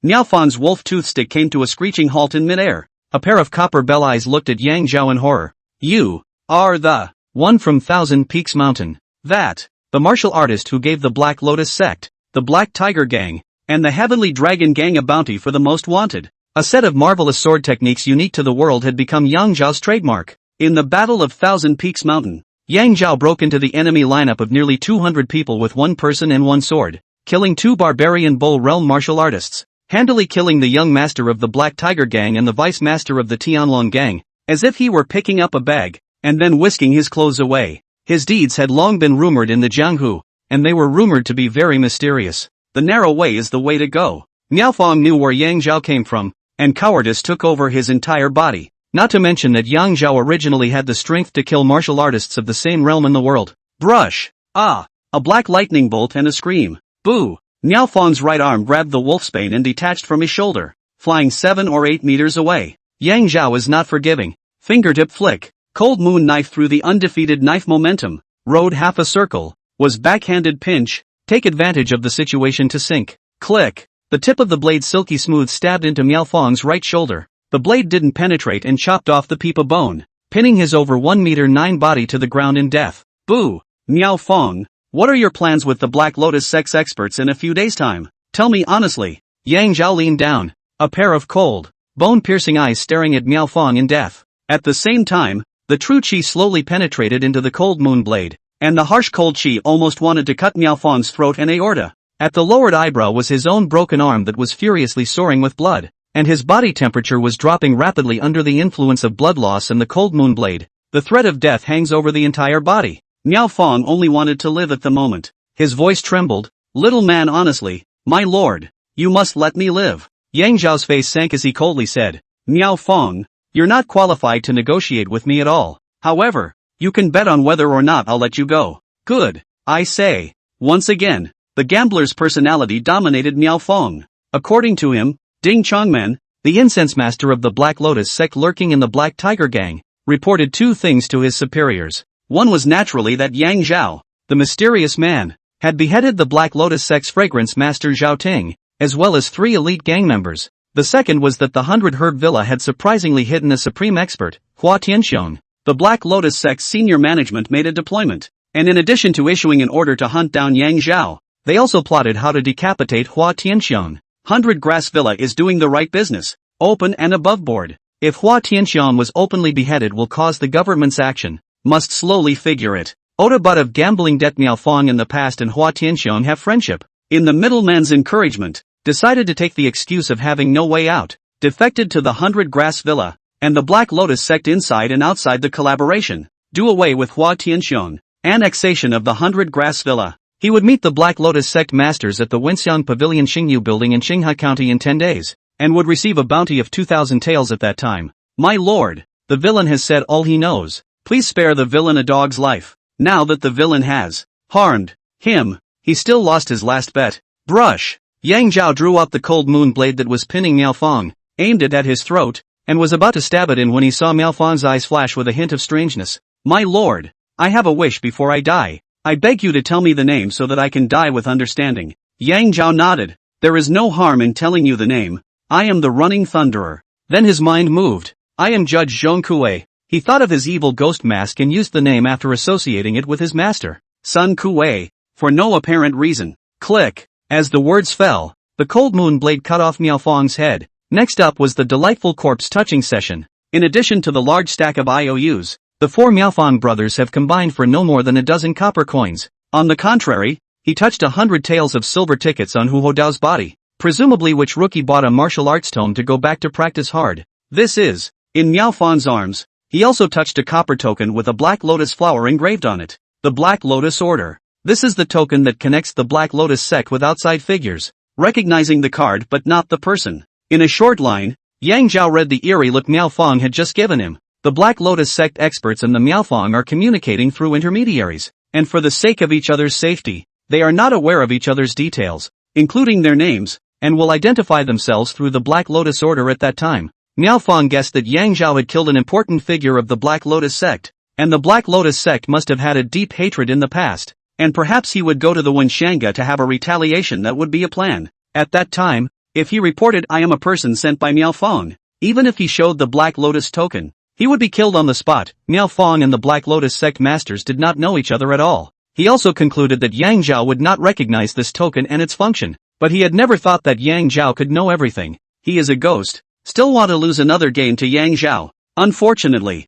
Miao Fang's wolf toothstick came to a screeching halt in midair. A pair of copper bell eyes looked at Yang Zhao in horror. You are the one from Thousand Peaks Mountain. That, the martial artist who gave the Black Lotus sect, the Black Tiger Gang, and the Heavenly Dragon Gang a bounty for the most wanted. A set of marvelous sword techniques unique to the world had become Yang Zhao's trademark. In the Battle of Thousand Peaks Mountain, Yang Zhao broke into the enemy lineup of nearly 200 people with 1 person and 1 sword, killing 2 barbarian Bull Realm martial artists, handily killing the young master of the Black Tiger Gang and the vice master of the Tianlong Gang, as if he were picking up a bag, and then whisking his clothes away. His deeds had long been rumored in the Jianghu, and they were rumored to be very mysterious. The narrow way is the way to go. Miao Fang knew where Yang Zhao came from, and cowardice took over his entire body. Not to mention that Yang Zhao originally had the strength to kill martial artists of the same realm in the world. Brush! Ah! A black lightning bolt and a scream. Boo! Miao Fang's right arm grabbed the wolfsbane and detached from his shoulder, flying 7 or 8 meters away. Yang Zhao is not forgiving. Fingertip flick. Cold moon knife through the undefeated knife momentum. Rode half a circle. Was backhanded pinch. Take advantage of the situation to sink. Click. The tip of the blade silky smooth stabbed into Miao Fang's right shoulder. The blade didn't penetrate and chopped off the peepa bone, pinning his over 1 meter 9 body to the ground in death. Boo! Miao Fang, what are your plans with the Black Lotus sex experts in a few days' time? Tell me honestly. Yang Zhao leaned down, a pair of cold, bone-piercing eyes staring at Miao Fang in death. At the same time, the true qi slowly penetrated into the cold moon blade, and the harsh cold qi almost wanted to cut Miao Fang's throat and aorta. At the lowered eyebrow was his own broken arm that was furiously soaring with blood, and his body temperature was dropping rapidly under the influence of blood loss and the cold moon blade. The threat of death hangs over the entire body. Miao Fang only wanted to live at the moment. His voice trembled. Little man, honestly, my lord, you must let me live. Yang Zhao's face sank as he coldly said, Miao Fang, you're not qualified to negotiate with me at all. However, you can bet on whether or not I'll let you go. Good, I say. Once again, the gambler's personality dominated Miao Fang. According to him, Ding Chongmen, the incense master of the Black Lotus sect lurking in the Black Tiger Gang, reported 2 things to his superiors. One was naturally that Yang Zhao, the mysterious man, had beheaded the Black Lotus sect's fragrance master Zhao Ting, as well as 3 elite gang members. The second was that the 100 Herb Villa had surprisingly hidden a supreme expert, Hua Tianxiong. the Black Lotus sect's senior management made a deployment. And in addition to issuing an order to hunt down Yang Zhao, they also plotted how to decapitate Hua Tianxiang. 100 Grass Villa is doing the right business, open and above board. If Hua Tianxiang was openly beheaded will cause the government's action, must slowly figure it. Ota but of gambling debt Miao Fong in the past and Hua Tianxiang have friendship. In the middleman's encouragement, decided to take the excuse of having no way out, defected to the 100 Grass Villa, and the Black Lotus sect inside and outside the collaboration, do away with Hua Tianxiang, annexation of the 100 Grass Villa. He would meet the Black Lotus sect masters at the Wenxiang Pavilion Xingyu building in Qinghai County in 10 days, and would receive a bounty of 2,000 taels at that time. My lord, the villain has said all he knows. Please spare the villain a dog's life. Now that the villain has harmed him, he still lost his last bet. Brush. Yang Zhao drew out the cold moon blade that was pinning Miao Fong, aimed it at his throat, and was about to stab it in when he saw Miao Fong's eyes flash with a hint of strangeness. My lord, I have a wish before I die. I beg you to tell me the name so that I can die with understanding. Yang Zhao nodded. There is no harm in telling you the name. I am the Running Thunderer. Then his mind moved. I am Judge Zhong Kuei. He thought of his evil ghost mask and used the name after associating it with his master, Sun Kuei, for no apparent reason. Click. As the words fell, the cold moon blade cut off Miao Fong's head. Next up was the delightful corpse touching session. In addition to the large stack of IOUs, the four Miaofong brothers have combined for no more than a dozen copper coins. On the contrary, he touched 100 taels of silver tickets on Hu Hodao's body, presumably which rookie bought a martial arts tome to go back to practice hard. This is, in Miaofong's arms, he also touched a copper token with a black lotus flower engraved on it. The Black Lotus Order. This is the token that connects the Black Lotus sect with outside figures, recognizing the card but not the person. In a short line, Yang Zhao read the eerie look Miaofong had just given him. The Black Lotus sect experts and the Miaofong are communicating through intermediaries, and for the sake of each other's safety, they are not aware of each other's details, including their names, and will identify themselves through the Black Lotus Order at that time. Miaofong guessed that Yang Zhao had killed an important figure of the Black Lotus sect, and the Black Lotus sect must have had a deep hatred in the past, and perhaps he would go to the Wenshanga to have a retaliation that would be a plan. At that time, if he reported I am a person sent by Miaofong, even if he showed the Black Lotus token, he would be killed on the spot. Miaofong and the Black Lotus sect masters did not know each other at all. He also concluded that Yang Zhao would not recognize this token and its function, but he had never thought that Yang Zhao could know everything. He is a ghost. Still want to lose another game to Yang Zhao. Unfortunately,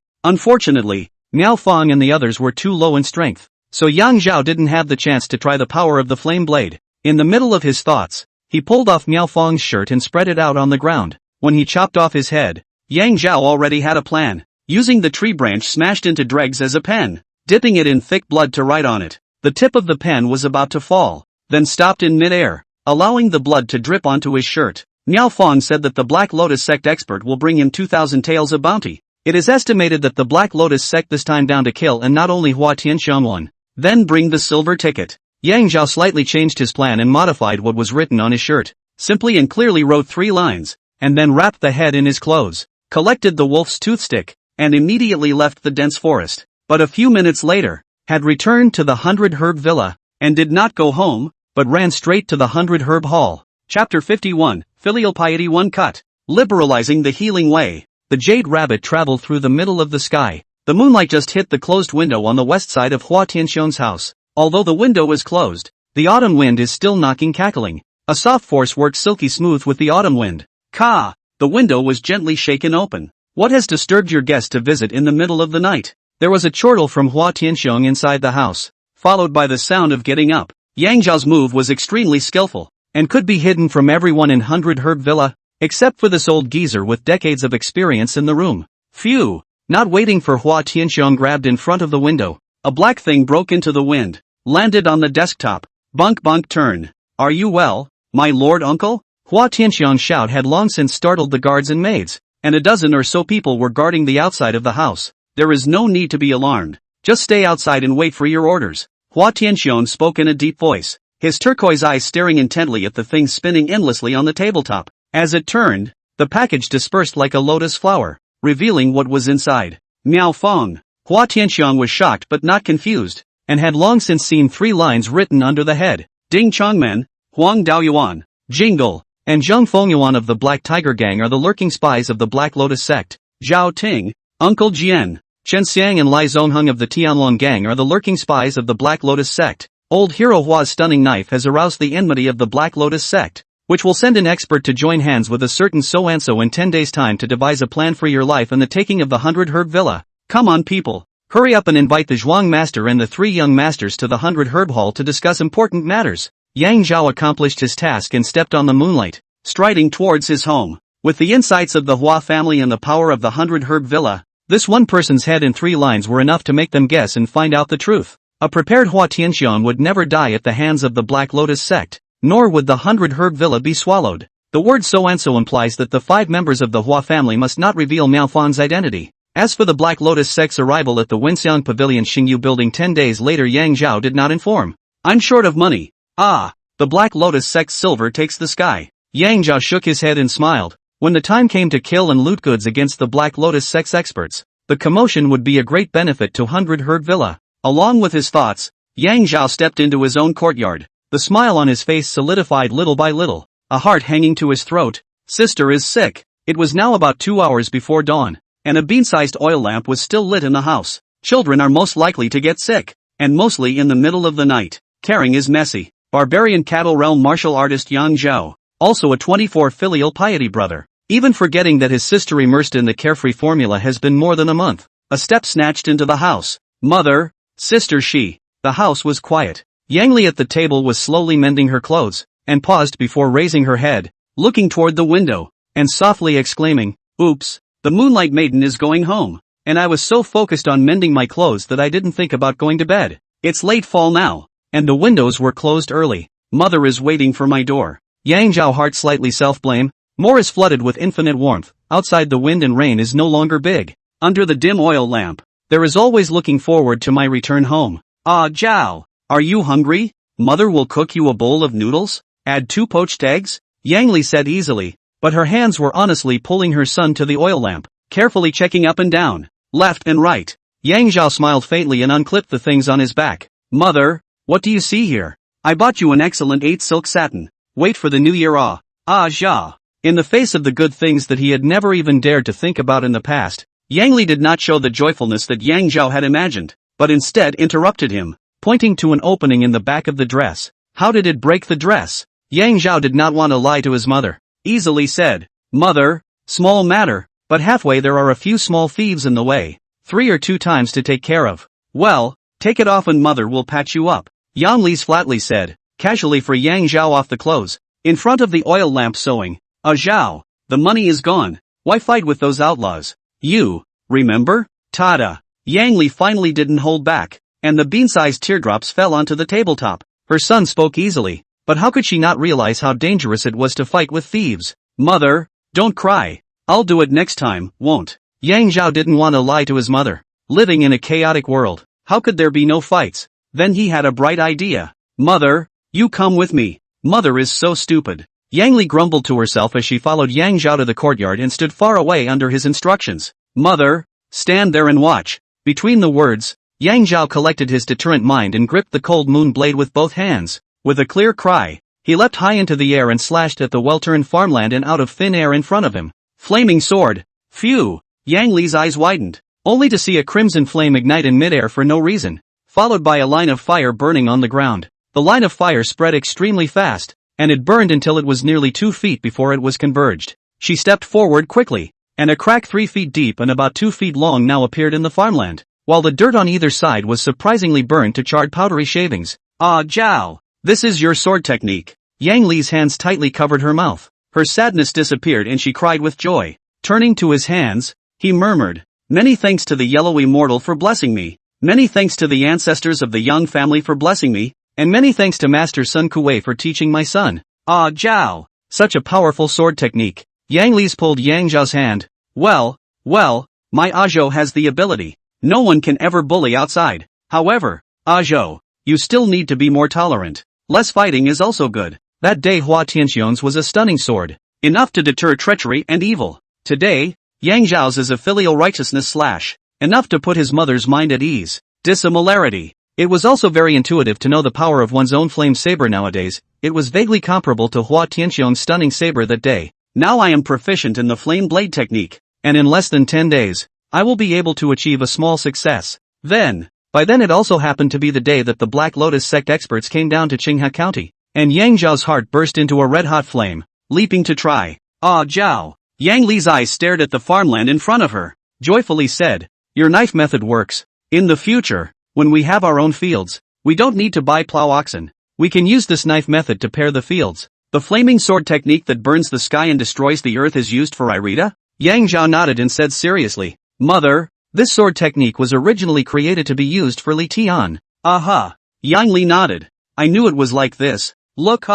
Miaofong and the others were too low in strength, so Yang Zhao didn't have the chance to try the power of the flame blade. In the middle of his thoughts, he pulled off Miaofong's shirt and spread it out on the ground. When he chopped off his head, Yang Zhao already had a plan, using the tree branch smashed into dregs as a pen, dipping it in thick blood to write on it. The tip of the pen was about to fall, then stopped in mid-air, allowing the blood to drip onto his shirt. Miaofong said that the Black Lotus sect expert will bring him 2,000 taels of bounty. It is estimated that the Black Lotus sect this time down to kill and not only Hua Tianxiang one, then bring the silver ticket. Yang Zhao slightly changed his plan and modified what was written on his shirt, simply and clearly wrote 3 lines, and then wrapped the head in his clothes, collected the wolf's toothstick, and immediately left the dense forest. But a few minutes later, had returned to the 100 Herb Villa, and did not go home, but ran straight to the 100 Herb Hall. Chapter 51, Filial Piety 1 Cut. Liberalizing the healing way. The Jade Rabbit traveled through the middle of the sky. The moonlight just hit the closed window on the west side of Hua Tianxiang's house. Although the window was closed, the autumn wind is still knocking cackling. A soft force worked silky smooth with the autumn wind. Ka! The window was gently shaken open. What has disturbed your guest to visit in the middle of the night? There was a chortle from Hua Tianxiang inside the house, followed by the sound of getting up. Yang Zhao's move was extremely skillful, and could be hidden from everyone in 100 Herb Villa, except for this old geezer with decades of experience in the room. Phew! Not waiting for Hua Tianxiang grabbed in front of the window. A black thing broke into the wind, landed on the desktop. Bunk bunk turn. Are you well, my lord uncle? Hua Tianxiang's shout had long since startled the guards and maids, and a dozen or so people were guarding the outside of the house. There is no need to be alarmed. Just stay outside and wait for your orders. Hua Tianxiang spoke in a deep voice, his turquoise eyes staring intently at the thing spinning endlessly on the tabletop. As it turned, the package dispersed like a lotus flower, revealing what was inside. Miaofong. Hua Tianxiang was shocked but not confused, and had long since seen 3 lines written under the head. Ding Chongmen, Huang Daoyuan, Jingle, and Zheng Fengyuan of the Black Tiger Gang are the lurking spies of the Black Lotus sect. Zhao Ting, Uncle Jian, Chen Xiang and Lai Zongheng of the Tianlong gang are the lurking spies of the Black Lotus sect. Old Hero Hua's stunning knife has aroused the enmity of the Black Lotus sect, which will send an expert to join hands with a certain so-and-so in 10 days' time to devise a plan for your life and the taking of the 100 Herb Villa. Come on people, hurry up and invite the Zhuang Master and the 3 young masters to the 100 Herb Hall to discuss important matters. Yang Zhao accomplished his task and stepped on the moonlight, striding towards his home. With the insights of the Hua family and the power of the 100 Herb Villa, this one person's head and 3 lines were enough to make them guess and find out the truth. A prepared Hua Tianxian would never die at the hands of the Black Lotus sect, nor would the 100 Herb Villa be swallowed. The word so-and-so implies that the 5 members of the Hua family must not reveal Miao Fan's identity. As for the Black Lotus sect's arrival at the Wenxiang Pavilion Xingyu building 10 days later, Yang Zhao did not inform. I'm short of money. Ah, the Black Lotus sect's silver takes the sky. Yang Zhao shook his head and smiled. When the time came to kill and loot goods against the Black Lotus sect's experts, the commotion would be a great benefit to 100 Herb Villa. Along with his thoughts, Yang Zhao stepped into his own courtyard. The smile on his face solidified little by little, a heart hanging to his throat. Sister is sick. It was now about 2 hours before dawn, and a bean-sized oil lamp was still lit in the house. Children are most likely to get sick, and mostly in the middle of the night. Caring is messy. Barbarian cattle realm martial artist Yang Zhao, also a 24 filial piety brother, even forgetting that his sister immersed in the carefree formula has been more than a month. A step snatched into the house. Mother, sister she. The house was quiet. Yang Li at the table was slowly mending her clothes, and paused before raising her head, looking toward the window, and softly exclaiming, oops, the Moonlight Maiden is going home, and I was so focused on mending my clothes that I didn't think about going to bed. It's late fall now, and the windows were closed early. Mother is waiting for my door. Yang Zhao heart slightly self-blame. More is flooded with infinite warmth. Outside the wind and rain is no longer big. Under the dim oil lamp, there is always looking forward to my return home. Ah Zhao, are you hungry? Mother will cook you a bowl of noodles. Add 2 poached eggs? Yang Li said easily, but her hands were honestly pulling her son to the oil lamp, carefully checking up and down, left and right. Yang Zhao smiled faintly and unclipped the things on his back. Mother, what do you see here? I bought you an excellent 8 silk satin. Wait for the new year. Ah Zhao. In the face of the good things that he had never even dared to think about in the past, Yang Li did not show the joyfulness that Yang Zhao had imagined, but instead interrupted him, pointing to an opening in the back of the dress. How did it break the dress? Yang Zhao did not want to lie to his mother. Easily said, Mother, small matter, but halfway there are a few small thieves in the way. 3 or 2 times to take care of. Well, take it off and mother will patch you up. Yang Li flatly said, casually for Yang Zhao off the clothes, in front of the oil lamp sewing. Zhao, the money is gone. Why fight with those outlaws? You, remember? Tada. Yang Li finally didn't hold back, and the bean-sized teardrops fell onto the tabletop. Her son spoke easily, but how could she not realize how dangerous it was to fight with thieves? Mother, don't cry. I'll do it next time, won't? Yang Zhao didn't want to lie to his mother. Living in a chaotic world, how could there be no fights? Then he had a bright idea. Mother, you come with me. Mother is so stupid. Yang Li grumbled to herself as she followed Yang Zhao to the courtyard and stood far away under his instructions. Mother, stand there and watch. Between the words, Yang Zhao collected his deterrent mind and gripped the cold moon blade with both hands. With a clear cry, he leapt high into the air and slashed at the well-turned farmland and out of thin air in front of him. Flaming sword. Phew! Yang Li's eyes widened, only to see a crimson flame ignite in midair for no reason, followed by a line of fire burning on the ground. The line of fire spread extremely fast, and it burned until it was nearly 2 feet before it was converged. She stepped forward quickly, and a crack 3 feet deep and about 2 feet long now appeared in the farmland, while the dirt on either side was surprisingly burned to charred powdery shavings. Ah Zhao, this is your sword technique. Yang Li's hands tightly covered her mouth. Her sadness disappeared and she cried with joy. Turning to his hands, he murmured, many thanks to the yellow immortal for blessing me, many thanks to the ancestors of the Young family for blessing me, and many thanks to Master Sun Kuei for teaching my son. Ah Zhao, such a powerful sword technique. Yang Li's pulled Yang Zhao's hand. Well, my Zhao has the ability. No one can ever bully outside. However, Zhao, you still need to be more tolerant. Less fighting is also good. That day Hua Tianxian's was a stunning sword, enough to deter treachery and evil. Today, Yang Zhao's is a filial righteousness slash, enough to put his mother's mind at ease. Dissimilarity. It was also very intuitive to know the power of one's own flame saber nowadays. It was vaguely comparable to Hua Tianxian's stunning saber that day. Now I am proficient in the flame blade technique, and in less than 10 days, I will be able to achieve a small success. By then it also happened to be the day that the Black Lotus sect experts came down to Qinghe County, and Yang Zhao's heart burst into a red-hot flame, leaping to try. Ah, Zhao. Yang Li's eyes stared at the farmland in front of her, joyfully said, "Your knife method works. In the future, when we have our own fields, we don't need to buy plow oxen. We can use this knife method to pair the fields." "The flaming sword technique that burns the sky and destroys the earth is used for Irita?" Yang Zhao nodded and said seriously, "Mother, this sword technique was originally created to be used for Li Tian." Aha. Yang Li nodded. "I knew it was like this. Look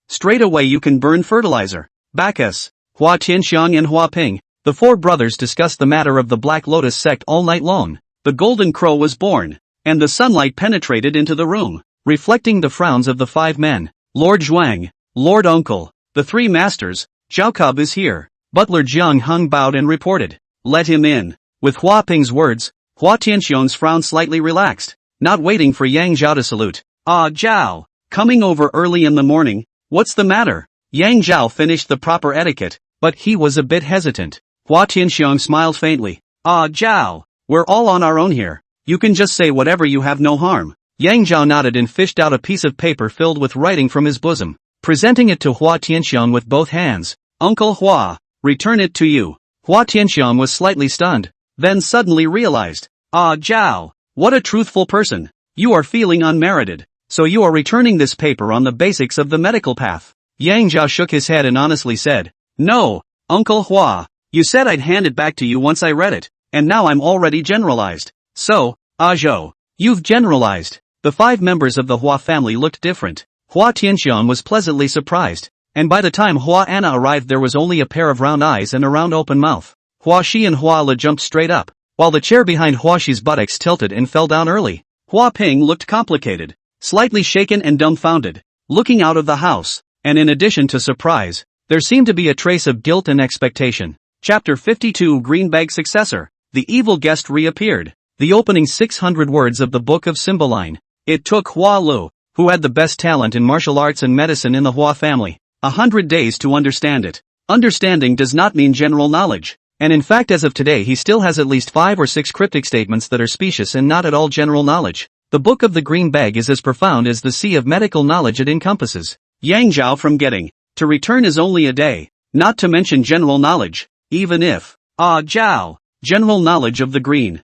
straight away you can burn fertilizer." Bacchus, Hua Tianxiang and Hua Ping, the four brothers discussed the matter of the Black Lotus sect all night long. The golden crow was born, and the sunlight penetrated into the room, reflecting the frowns of the five men. "Lord Zhuang, Lord Uncle, the three masters, Zhao Cub is here." Butler Jiang Hung bowed and reported, "Let him in." With Hua Ping's words, Hua Tianxiang's frown slightly relaxed, not waiting for Yang Zhao to salute. "Ah, Zhao, coming over early in the morning, what's the matter?" Yang Zhao finished the proper etiquette, but he was a bit hesitant. Hua Tianxiang smiled faintly. "Ah, Zhao, we're all on our own here. You can just say whatever, you have no harm." Yang Zhao nodded and fished out a piece of paper filled with writing from his bosom, presenting it to Hua Tianxiang with both hands. "Uncle Hua, return it to you." Hua Tianxiang was slightly stunned, then suddenly realized, "Ah, Zhao, what a truthful person. You are feeling unmerited, so you are returning this paper on the basics of the medical path." Yang Zhao shook his head and honestly said, "No, Uncle Hua, you said I'd hand it back to you once I read it, and now I'm already generalized." "So, Zhao, you've generalized." The five members of the Hua family looked different. Hua Tianxiang was pleasantly surprised, and by the time Hua Anna arrived there was only a pair of round eyes and a round open mouth. Hua Shi and Hua Le jumped straight up, while the chair behind Hua Shi's buttocks tilted and fell down early. Hua Ping looked complicated, slightly shaken and dumbfounded, looking out of the house, and in addition to surprise, there seemed to be a trace of guilt and expectation. Chapter 52 Greenbag Successor. The evil guest reappeared. The opening 600 words of the Book of Cymbeline. It took Hua Lu, who had the best talent in martial arts and medicine in the Hua family, 100 days to understand it. Understanding does not mean general knowledge. And in fact as of today he still has at least 5 or 6 cryptic statements that are specious and not at all general knowledge. The Book of the Green Bag is as profound as the sea of medical knowledge it encompasses. Yang Zhao from getting to return is only a day, not to mention general knowledge, even if, Zhao, general knowledge of the green.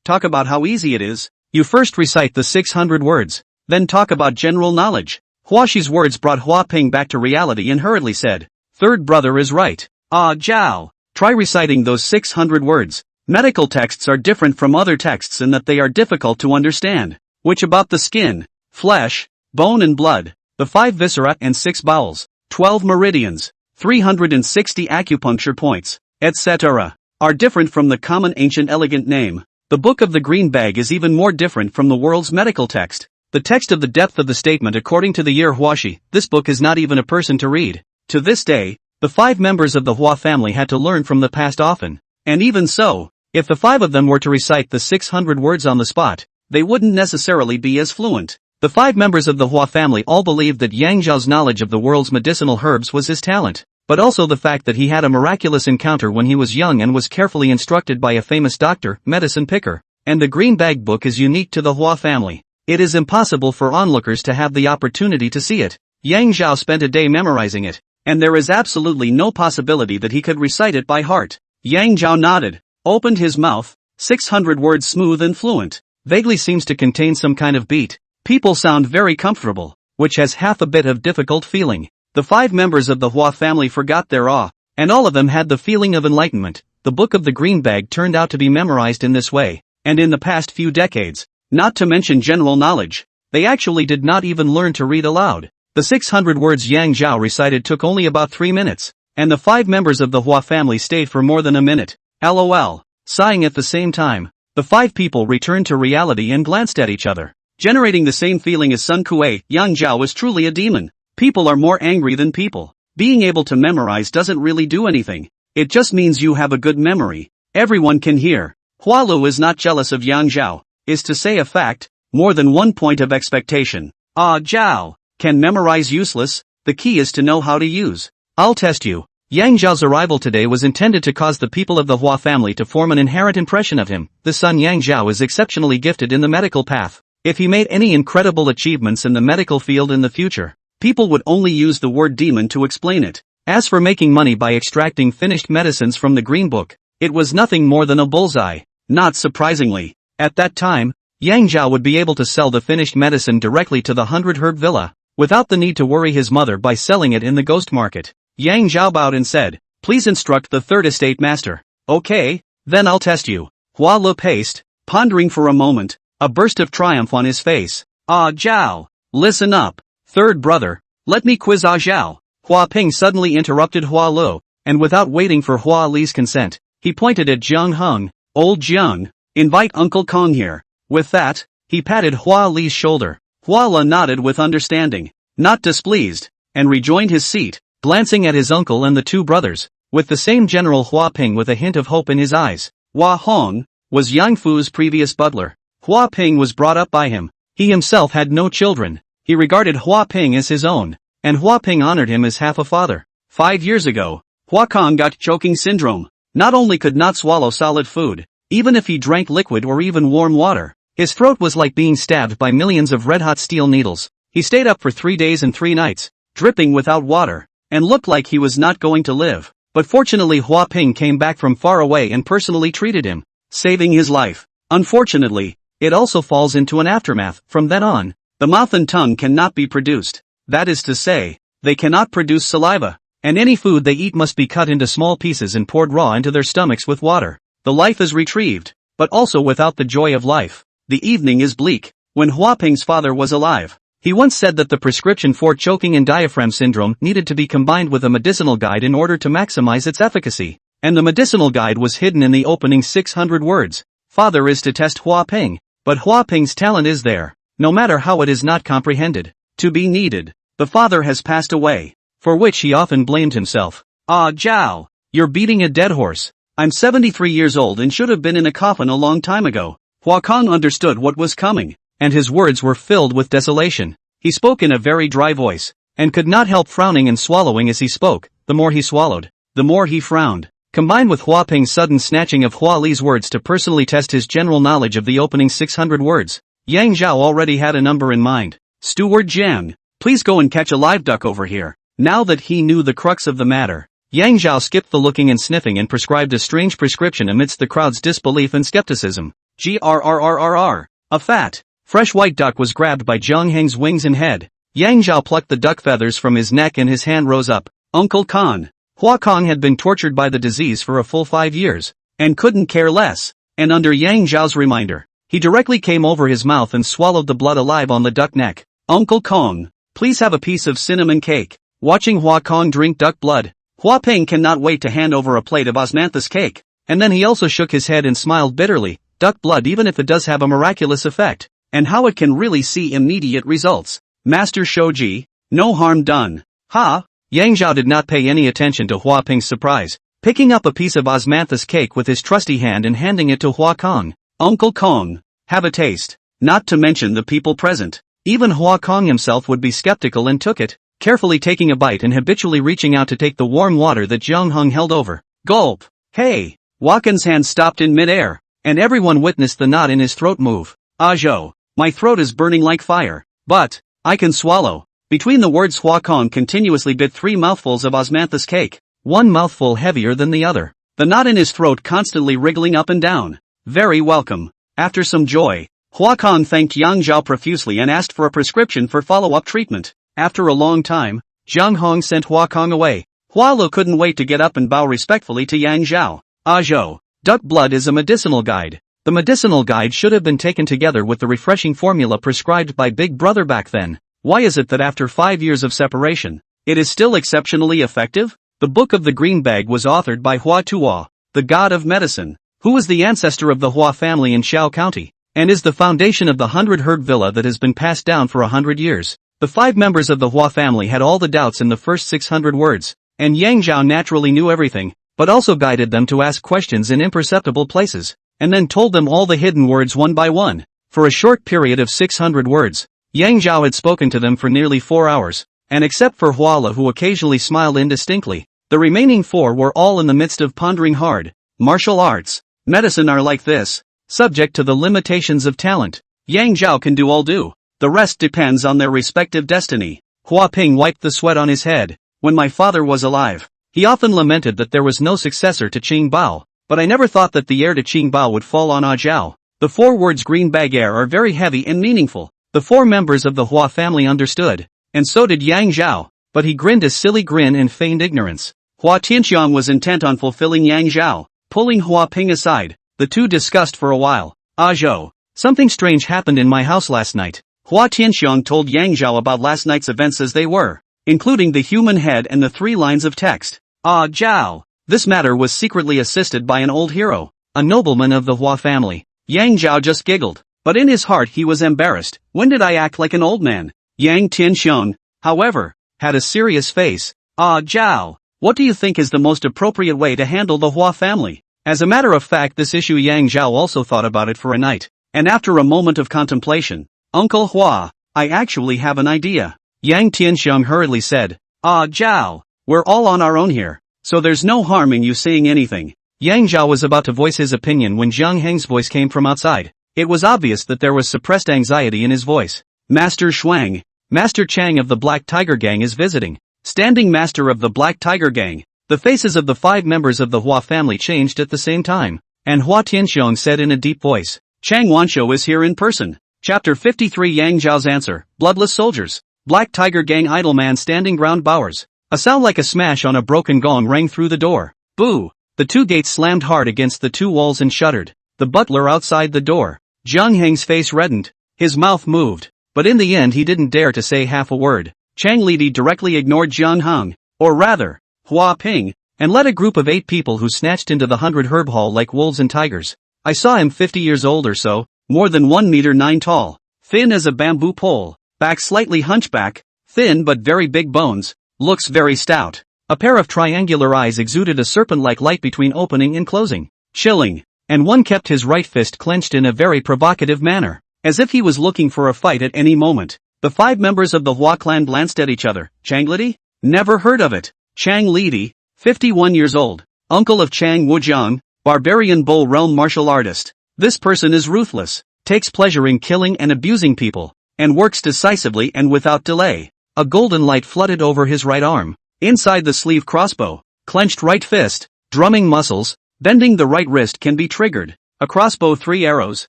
Talk about how easy it is. You first recite the 600 words, then talk about general knowledge. Hua Shi's words brought Hua Ping back to reality and hurriedly said, "Third brother is right. Zhao, try reciting those 600 words. Medical texts are different from other texts in that they are difficult to understand. Which about the skin, flesh, bone and blood, the 5 viscera and 6 bowels, 12 meridians, 360 acupuncture points, etc., are different from the common ancient elegant name. The Book of the Green Bag is even more different from the world's medical text. The text of the depth of the statement according to the year Huashi, this book is not even a person to read." To this day, the 5 members of the Hua family had to learn from the past often. And even so, if the 5 of them were to recite the 600 words on the spot, they wouldn't necessarily be as fluent. The 5 members of the Hua family all believed that Yang Zhao's knowledge of the world's medicinal herbs was his talent, but also the fact that he had a miraculous encounter when he was young and was carefully instructed by a famous doctor, medicine picker. And the Green Bag book is unique to the Hua family. It is impossible for onlookers to have the opportunity to see it. Yang Zhao spent a day memorizing it, and there is absolutely no possibility that he could recite it by heart. Yang Zhao nodded, opened his mouth, 600 words smooth and fluent. Vaguely seems to contain some kind of beat. People sound very comfortable, which has half a bit of difficult feeling. The 5 members of the Hua family forgot their awe, and all of them had the feeling of enlightenment. The Book of the Green Bag turned out to be memorized in this way, and in the past few decades, not to mention general knowledge, they actually did not even learn to read aloud. The 600 words Yang Zhao recited took only about 3 minutes, and the 5 members of the Hua family stayed for more than a minute. LOL. Sighing at the same time, the 5 people returned to reality and glanced at each other, generating the same feeling as Sun Kuei. Yang Zhao was truly a demon. People are more angry than people. Being able to memorize doesn't really do anything. It just means you have a good memory. Everyone can hear. Hua Lu is not jealous of Yang Zhao, is to say a fact, more than 1 point of expectation. Zhao, can memorize useless, the key is to know how to use. I'll test you. Yang Zhao's arrival today was intended to cause the people of the Hua family to form an inherent impression of him. The son Yang Zhao is exceptionally gifted in the medical path. If he made any incredible achievements in the medical field in the future, people would only use the word demon to explain it. As for making money by extracting finished medicines from the Green Book, it was nothing more than a bullseye. Not surprisingly, at that time, Yang Zhao would be able to sell the finished medicine directly to the 100 Herb Villa, without the need to worry his mother by selling it in the ghost market. Yang Zhao bowed and said, "Please instruct the third estate master." "Okay, then I'll test you." Hua Le paced, pondering for a moment, a burst of triumph on his face. "Ah Zhao, listen up, third brother, let me quiz Ah Zhao." Hua Ping suddenly interrupted Hua Lo, and without waiting for Hua Li's consent, he pointed at Jiang Heng. "Old Jiang, invite Uncle Kong here." With that, he patted Hua Li's shoulder. Hua Le nodded with understanding, not displeased, and rejoined his seat, glancing at his uncle and the two brothers, with the same General Hua Ping with a hint of hope in his eyes. Hua Hong was Yang Fu's previous butler. Hua Ping was brought up by him. He himself had no children. He regarded Hua Ping as his own, and Hua Ping honored him as half a father. 5 years ago, Hua Kong got choking syndrome. Not only could not swallow solid food, even if he drank liquid or even warm water, his throat was like being stabbed by millions of red-hot steel needles. He stayed up for 3 days and 3 nights, dripping without water, and looked like he was not going to live. But fortunately Hua Ping came back from far away and personally treated him, saving his life. Unfortunately, it also falls into an aftermath. From then on, the mouth and tongue cannot be produced. That is to say, they cannot produce saliva, and any food they eat must be cut into small pieces and poured raw into their stomachs with water. The life is retrieved, but also without the joy of life. The evening is bleak. When Hua Ping's father was alive, he once said that the prescription for choking and diaphragm syndrome needed to be combined with a medicinal guide in order to maximize its efficacy. And the medicinal guide was hidden in the opening 600 words. Father is to test Hua Ping, but Hua Ping's talent is there, no matter how it is not comprehended, to be needed. The father has passed away, for which he often blamed himself. "Ah Zhao, you're beating a dead horse. I'm 73 years old and should have been in a coffin a long time ago." Hua Kong understood what was coming, and his words were filled with desolation. He spoke in a very dry voice, and could not help frowning and swallowing as he spoke. The more he swallowed, the more he frowned. Combined with Hua Ping's sudden snatching of Hua Li's words to personally test his general knowledge of the opening 600 words, Yang Zhao already had a number in mind. "Steward Jiang, please go and catch a live duck over here." Now that he knew the crux of the matter, Yang Zhao skipped the looking and sniffing and prescribed a strange prescription amidst the crowd's disbelief and skepticism. Grrrrrr. A fat, fresh white duck was grabbed by Jiang Heng's wings and head. Yang Zhao plucked the duck feathers from his neck and his hand rose up. "Uncle Kong." Hua Kong had been tortured by the disease for a full 5 years, and couldn't care less, and under Yang Zhao's reminder, he directly came over his mouth and swallowed the blood alive on the duck neck. "Uncle Kong, please have a piece of cinnamon cake." Watching Hua Kong drink duck blood, Hua Ping cannot wait to hand over a plate of osmanthus cake, and then he also shook his head and smiled bitterly. Duck blood, even if it does have a miraculous effect, and how it can really see immediate results. Master Shoji, no harm done. Ha! Yang Zhao did not pay any attention to Hua Ping's surprise, picking up a piece of osmanthus cake with his trusty hand and handing it to Hua Kong. "Uncle Kong, have a taste." Not to mention the people present. Even Hua Kong himself would be skeptical and took it, carefully taking a bite and habitually reaching out to take the warm water that Jiang Heng held over. Gulp! Hey! Hua Kong's hand stopped in midair, and everyone witnessed the knot in his throat move. "Ah Zhou, my throat is burning like fire, but I can swallow." Between the words Hua Kong continuously bit 3 mouthfuls of osmanthus cake, one mouthful heavier than the other, the knot in his throat constantly wriggling up and down. "Very welcome." After some joy, Hua Kong thanked Yang Zhao profusely and asked for a prescription for follow-up treatment. After a long time, Jiang Hong sent Hua Kong away. Hua Lo couldn't wait to get up and bow respectfully to Yang Zhao. "Ah Zhou, duck blood is a medicinal guide." The medicinal guide should have been taken together with the refreshing formula prescribed by Big Brother back then. Why is it that after 5 years of separation, it is still exceptionally effective? The Book of the Green Bag was authored by Hua Tuo, the god of medicine, who was the ancestor of the Hua family in Xiao County, and is the foundation of the 100 Herb Villa that has been passed down for 100 years. The 5 members of the Hua family had all the doubts in the first 600 words, and Yang Zhao naturally knew everything, but also guided them to ask questions in imperceptible places, and then told them all the hidden words one by one. For a short period of 600 words, Yang Zhao had spoken to them for nearly 4 hours, and except for Hua Le who occasionally smiled indistinctly, The remaining 4 were all in the midst of pondering hard. Martial arts, medicine are like this, subject to the limitations of talent. Yang Zhao can do. The rest depends on their respective destiny. Hua Ping wiped the sweat on his head. When my father was alive, he often lamented that there was no successor to Qing Bao, but I never thought that the heir to Qing Bao would fall on Ah Zhao. The 4 words green bag heir are very heavy and meaningful. The 4 members of the Hua family understood, and so did Yang Zhao, but he grinned a silly grin and feigned ignorance. Hua Tianxiang was intent on fulfilling Yang Zhao, pulling Hua Ping aside. The two discussed for a while. Ah Zhou, something strange happened in my house last night. Hua Tianxiang told Yang Zhao about last night's events as they were, including the human head and the 3 lines of text. Ah Zhao. This matter was secretly assisted by an old hero, a nobleman of the Hua family. Yang Zhao just giggled, but in his heart he was embarrassed. When did I act like an old man? Yang Tianxiang, however, had a serious face. Ah Zhao, what do you think is the most appropriate way to handle the Hua family? As a matter of fact, this issue Yang Zhao also thought about it for a night, and after a moment of contemplation, Uncle Hua, I actually have an idea. Yang Tianxiang hurriedly said, Ah Zhao, we're all on our own here, so there's no harm in you saying anything. Yang Zhao was about to voice his opinion when Zhang Heng's voice came from outside. It was obvious that there was suppressed anxiety in his voice. Master Shuang, Master Chang of the Black Tiger Gang is visiting. Standing Master of the Black Tiger Gang. The faces of the 5 members of the Hua family changed at the same time, and Hua Tianxiang said in a deep voice, Chang Wanshou is here in person. Chapter 53 Yang Zhao's answer, Bloodless soldiers. Black Tiger Gang idle man standing ground bowers. A sound like a smash on a broken gong rang through the door. Boo! The 2 gates slammed hard against the 2 walls and shuddered. The butler outside the door. Zhang Heng's face reddened. His mouth moved, but in the end he didn't dare to say half a word. Chang Lidi directly ignored Zhang Heng, or rather, Hua Ping, and led a group of 8 people who snatched into the 100 Herb Hall like wolves and tigers. I saw him 50 years old or so, more than 1 meter 9 tall, thin as a bamboo pole, back slightly hunchback, thin but very big bones, looks very stout. A pair of triangular eyes exuded a serpent-like light between opening and closing. Chilling. And one kept his right fist clenched in a very provocative manner, as if he was looking for a fight at any moment. The 5 members of the Hua clan glanced at each other. Chang Lidi? Never heard of it. Chang Lidi, 51 years old, uncle of Chang Wujiang, barbarian bull realm martial artist. This person is ruthless, takes pleasure in killing and abusing people, and works decisively and without delay. A golden light flooded over his right arm. Inside the sleeve crossbow, clenched right fist, drumming muscles, bending the right wrist can be triggered. A crossbow 3 arrows,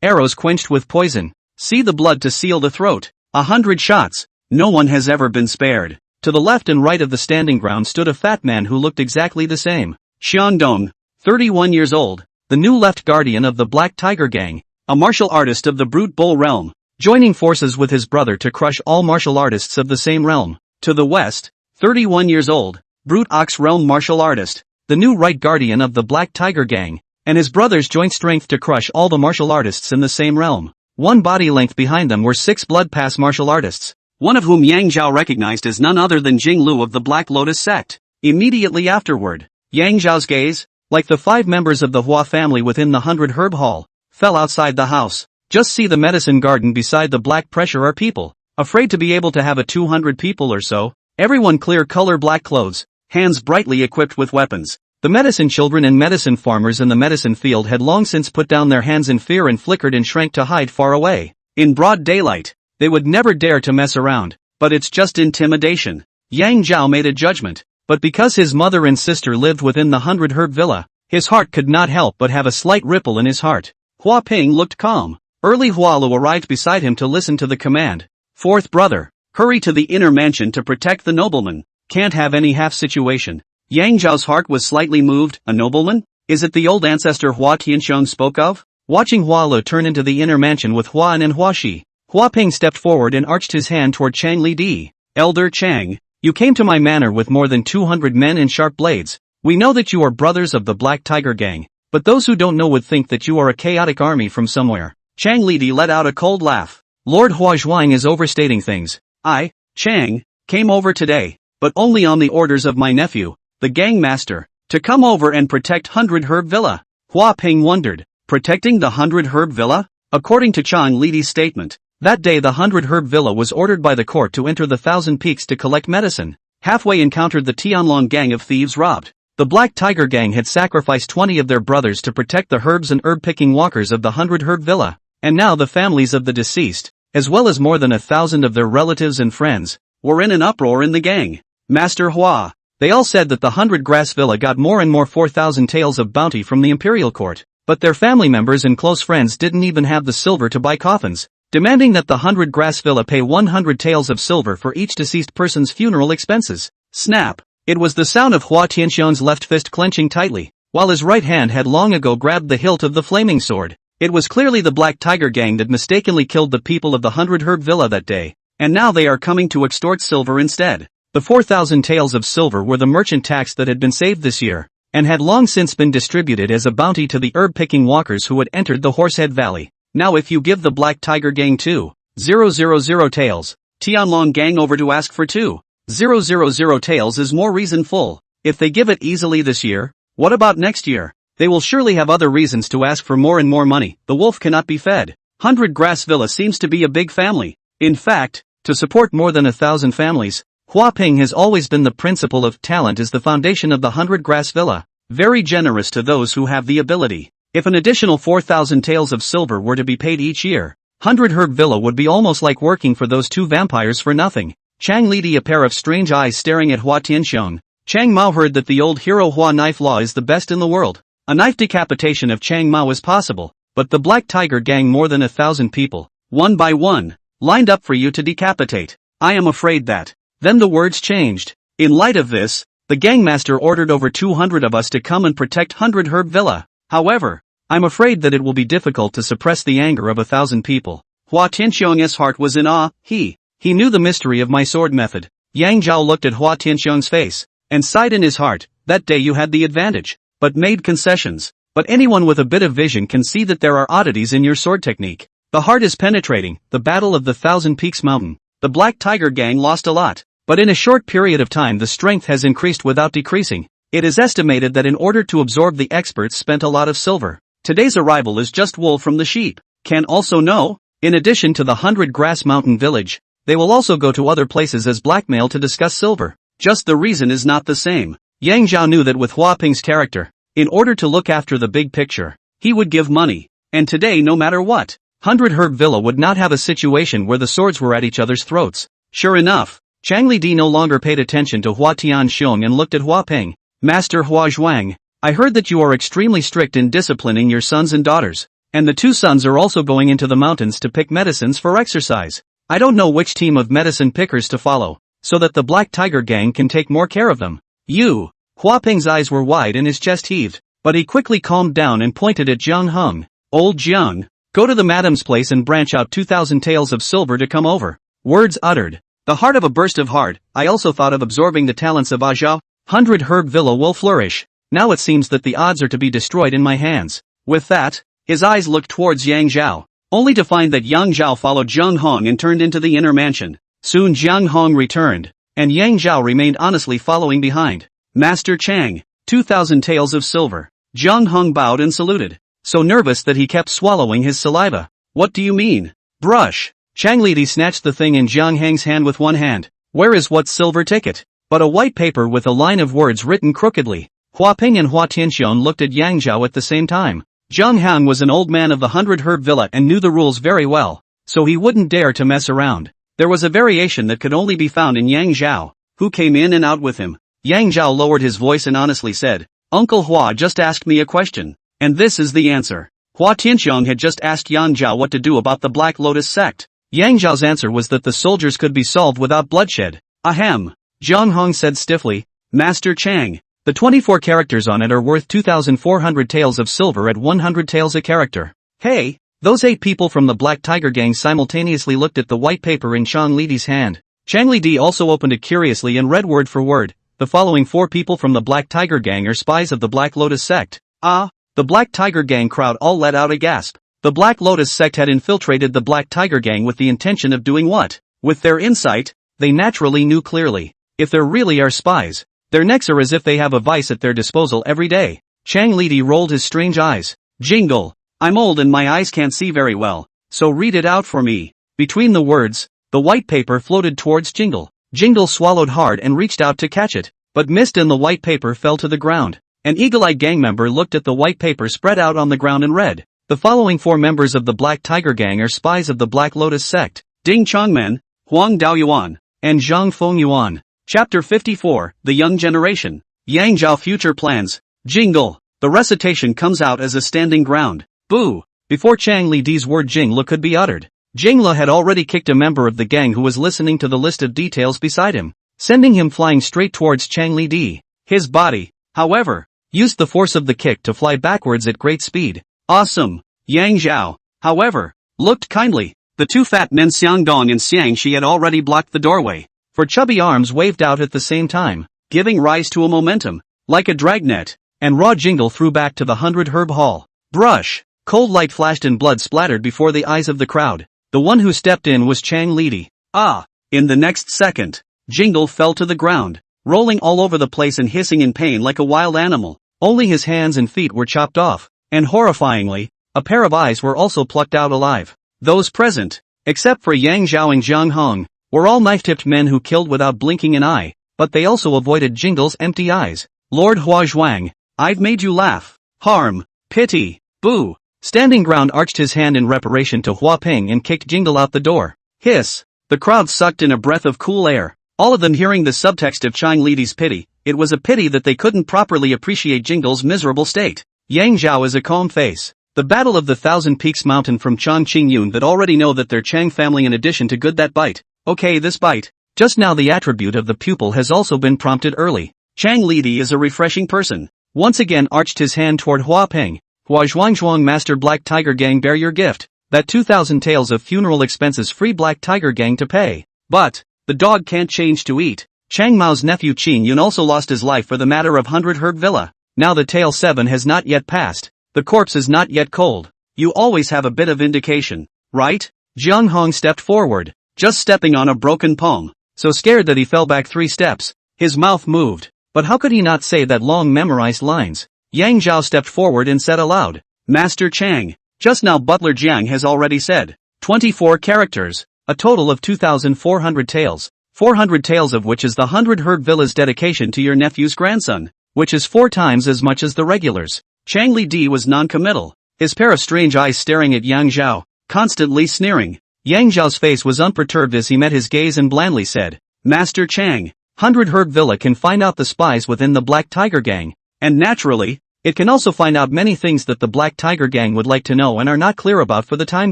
arrows quenched with poison. See the blood to seal the throat. 100 shots. No one has ever been spared. To the left and right of the standing ground stood a fat man who looked exactly the same. Xiandong, 31 years old, the new left guardian of the Black Tiger Gang, a martial artist of the Brute Bull realm, joining forces with his brother to crush all martial artists of the same realm. To the west, 31 years old, Brute Ox realm martial artist, the new right guardian of the Black Tiger Gang, and his brothers joined strength to crush all the martial artists in the same realm. 1 body length behind them were 6 blood pass martial artists, one of whom Yang Zhao recognized as none other than Jing Lu of the Black Lotus sect. Immediately afterward, Yang Zhao's gaze, like the 5 members of the Hua family within the 100 Herb Hall, fell outside the house. Just see the medicine garden beside the black pressure are people, afraid to be able to have a 200 people or so, everyone clear color black clothes, hands brightly equipped with weapons. The medicine children and medicine farmers in the medicine field had long since put down their hands in fear and flickered and shrank to hide far away. In broad daylight, they would never dare to mess around, but it's just intimidation. Yang Zhao made a judgment, but because his mother and sister lived within the 100 Herb Villa, his heart could not help but have a slight ripple in his heart. Hua Ping looked calm. Early Hualu arrived beside him to listen to the command. 4th brother, hurry to the inner mansion to protect the nobleman. Can't have any half situation. Yang Zhao's heart was slightly moved. A nobleman? Is it the old ancestor Hua Tianxiang spoke of? Watching Hualu turn into the inner mansion with Huan and Huaxi, Hua Ping stepped forward and arched his hand toward Chang Li Di. Elder Chang, you came to my manor with more than 200 men and sharp blades. We know that you are brothers of the Black Tiger Gang, but those who don't know would think that you are a chaotic army from somewhere. Chang Li Di let out a cold laugh. Lord Hua Zhuang is overstating things. I, Chang, came over today, but only on the orders of my nephew, the gang master, to come over and protect 100 Herb Villa. Hua Ping wondered, protecting the 100 Herb Villa? According to Chang Lidi's statement, that day the 100 Herb Villa was ordered by the court to enter the 1,000 Peaks to collect medicine. halfway encountered the Tianlong gang of thieves robbed. The Black Tiger gang had sacrificed 20 of their brothers to protect the herbs and herb-picking walkers of the 100 Herb Villa, and now the families of the deceased, as well as more than 1,000 of their relatives and friends, were in an uproar in the gang. Master Hua. They all said that the 100 Grass Villa got more and more 4,000 taels of bounty from the imperial court, but their family members and close friends didn't even have the silver to buy coffins, demanding that the 100 Grass Villa pay 100 taels of silver for each deceased person's funeral expenses. Snap! It was the sound of Hua Tianxiong's left fist clenching tightly, while his right hand had long ago grabbed the hilt of the flaming sword. It was clearly the Black Tiger gang that mistakenly killed the people of the 100 Herb Villa that day, and now they are coming to extort silver instead. The 4,000 taels of silver were the merchant tax that had been saved this year, and had long since been distributed as a bounty to the herb-picking walkers who had entered the Horsehead Valley. Now if you give the Black Tiger gang 2,000 taels, Tianlong gang over to ask for 2,000 taels is more reasonful. If they give it easily this year, what about next year? They will surely have other reasons to ask for more and more money. The wolf cannot be fed. 100 Grass Villa seems to be a big family. In fact, to support more than 1,000 families, Huaping has always been the principle of talent is the foundation of the 100 Grass Villa, very generous to those who have the ability. If an additional 4,000 taels of silver were to be paid each year, 100 Herb Villa would be almost like working for those two vampires for nothing. Chang Lidi, a pair of strange eyes staring at Hua Tianxiong. Chang Mao heard that the old hero Hua knife law is the best in the world. A knife decapitation of Chang Mao is possible, but the Black Tiger gang more than 1,000 people, one by one, lined up for you to decapitate. I am afraid that. Then the words changed. In light of this, the gangmaster ordered over 200 of us to come and protect 100 Herb Villa. However, I'm afraid that it will be difficult to suppress the anger of 1,000 people. Hua Tianxiong's heart was in awe. He knew the mystery of my sword method. Yang Zhao looked at Hua Tianxiong's face, and sighed in his heart. That day you had the advantage, but made concessions. But anyone with a bit of vision can see that there are oddities in your sword technique. The heart is penetrating. The Battle of the Thousand Peaks Mountain. The Black Tiger gang lost a lot, but in a short period of time the strength has increased without decreasing. It is estimated that in order to absorb the experts spent a lot of silver. Today's arrival is just wool from the sheep. Can also know, in addition to the 100 Grass Mountain Village, they will also go to other places as blackmail to discuss silver. Just the reason is not the same. Yang Zhao knew that with Huaping's character, in order to look after the big picture, he would give money. And today no matter what, 100 Herb Villa would not have a situation where the swords were at each other's throats. Sure enough, Chang Lidi no longer paid attention to Hua Tianxiong and looked at Huaping. Master Hua Zhuang, I heard that you are extremely strict in disciplining your sons and daughters, and the two sons are also going into the mountains to pick medicines for exercise. I don't know which team of medicine pickers to follow, so that the Black Tiger gang can take more care of them. You. Huaping's eyes were wide and his chest heaved, but he quickly calmed down and pointed at Jiang Heng. Old Jiang, go to the madam's place and branch out 2,000 taels of silver to come over. Words uttered. The heart of a burst of heart. I also thought of absorbing the talents of Ajao. 100 Herb Villa will flourish. Now it seems that the odds are to be destroyed in my hands. With that, his eyes looked towards Yang Zhao, only to find that Yang Zhao followed Jiang Heng and turned into the inner mansion. Soon Jiang Heng returned, and Yang Zhao remained honestly following behind. Master Chang, 2,000 taels of silver. Jiang Heng bowed and saluted, so nervous that he kept swallowing his saliva. What do you mean? Brush. Chang Lidi snatched the thing in Jiang Heng's hand with one hand. Where is what silver ticket? But a white paper with a line of words written crookedly. Huaping and Hua Tianxiong looked at Yang Zhao at the same time. Jiang Heng was an old man of the 100 Herb Villa and knew the rules very well, so he wouldn't dare to mess around. There was a variation that could only be found in Yang Zhao, who came in and out with him. Yang Zhao lowered his voice and honestly said, Uncle Hua just asked me a question, and this is the answer. Hua Tianxiong had just asked Yang Zhao what to do about the Black Lotus sect. Yang Zhao's answer was that the soldiers could be solved without bloodshed. Ahem. Jiang Heng said stiffly, Master Chang, the 24 characters on it are worth 2,400 taels of silver at 100 taels a character. Hey! Those 8 people from the Black Tiger gang simultaneously looked at the white paper in Chang Lidi's hand. Chang Lidi also opened it curiously and read word for word. The following 4 people from the Black Tiger gang are spies of the Black Lotus sect. Ah! The Black Tiger gang crowd all let out a gasp. The Black Lotus sect had infiltrated the Black Tiger gang with the intention of doing what? With their insight, they naturally knew clearly. If there really are spies, their necks are as if they have a vice at their disposal every day. Chang Lidi rolled his strange eyes. Jingle. I'm old and my eyes can't see very well, so read it out for me. Between the words, the white paper floated towards Jingle. Jingle swallowed hard and reached out to catch it, but missed and the white paper fell to the ground. An eagle-eyed gang member looked at the white paper spread out on the ground and read, "The following 4 members of the Black Tiger Gang are spies of the Black Lotus sect. Ding Chongmen, Huang Daoyuan, and Zhang Fengyuan." Chapter 54, The Young Generation. Yang Zhao Future Plans. Jingle. The recitation comes out as a standing ground. Boo. Before Chang Li Di's word Jingla could be uttered, Jingla had already kicked a member of the gang who was listening to the list of details beside him, sending him flying straight towards Chang Li Di. His body, however, used the force of the kick to fly backwards at great speed. Awesome. Yang Zhao, however, looked kindly. The 2 fat men Xiang Dong and Xiang Shi had already blocked the doorway. For chubby arms waved out at the same time, giving rise to a momentum, like a dragnet, and raw Jingle threw back to the 100 Herb Hall. Brush! Cold light flashed and blood splattered before the eyes of the crowd. The one who stepped in was Chang Li Di. Ah! In the next second, Jingle fell to the ground, rolling all over the place and hissing in pain like a wild animal. Only his hands and feet were chopped off, and horrifyingly, a pair of eyes were also plucked out alive. Those present, except for Yang Zhao and Zhang Hong, were all knife-tipped men who killed without blinking an eye, but they also avoided Jingle's empty eyes. Lord Hua Zhuang, I've made you laugh. Harm. Pity. Boo. Standing Ground arched his hand in reparation to Hua Ping and kicked Jingle out the door. Hiss. The crowd sucked in a breath of cool air, all of them hearing the subtext of Chang Li Di's pity. It was a pity that they couldn't properly appreciate Jingle's miserable state. Yang Zhao is a calm face. The Battle of the Thousand Peaks Mountain from Chang Qingyun that already know that their Chang family in addition to good that bite. Okay, this bite. Just now the attribute of the pupil has also been prompted early. Chang Li Di is a refreshing person. Once again arched his hand toward Hua Ping. Hua Zhuang Master Black Tiger Gang, bear your gift. That 2,000 taels of funeral expenses free Black Tiger Gang to pay. But, the dog can't change to eat. Chang Mao's nephew Qin Yun also lost his life for the matter of 100 Herb Villa. Now the tale 7 has not yet passed. The corpse is not yet cold. You always have a bit of indication, right? Zhang Hong stepped forward, just stepping on a broken palm. So scared that he fell back 3 steps. His mouth moved. But how could he not say that long memorized lines? Yang Zhao stepped forward and said aloud, Master Chang, just now Butler Jiang has already said 24 characters, a total of 2,400 taels, 400 taels of which is the 100 Herb Villa's dedication to your nephew's grandson, which is 4 times as much as the regulars. Chang Li Di was non-committal, his pair of strange eyes staring at Yang Zhao, constantly sneering. Yang Zhao's face was unperturbed as he met his gaze and blandly said, Master Chang, 100 Herb Villa can find out the spies within the Black Tiger Gang. And naturally, it can also find out many things that the Black Tiger Gang would like to know and are not clear about for the time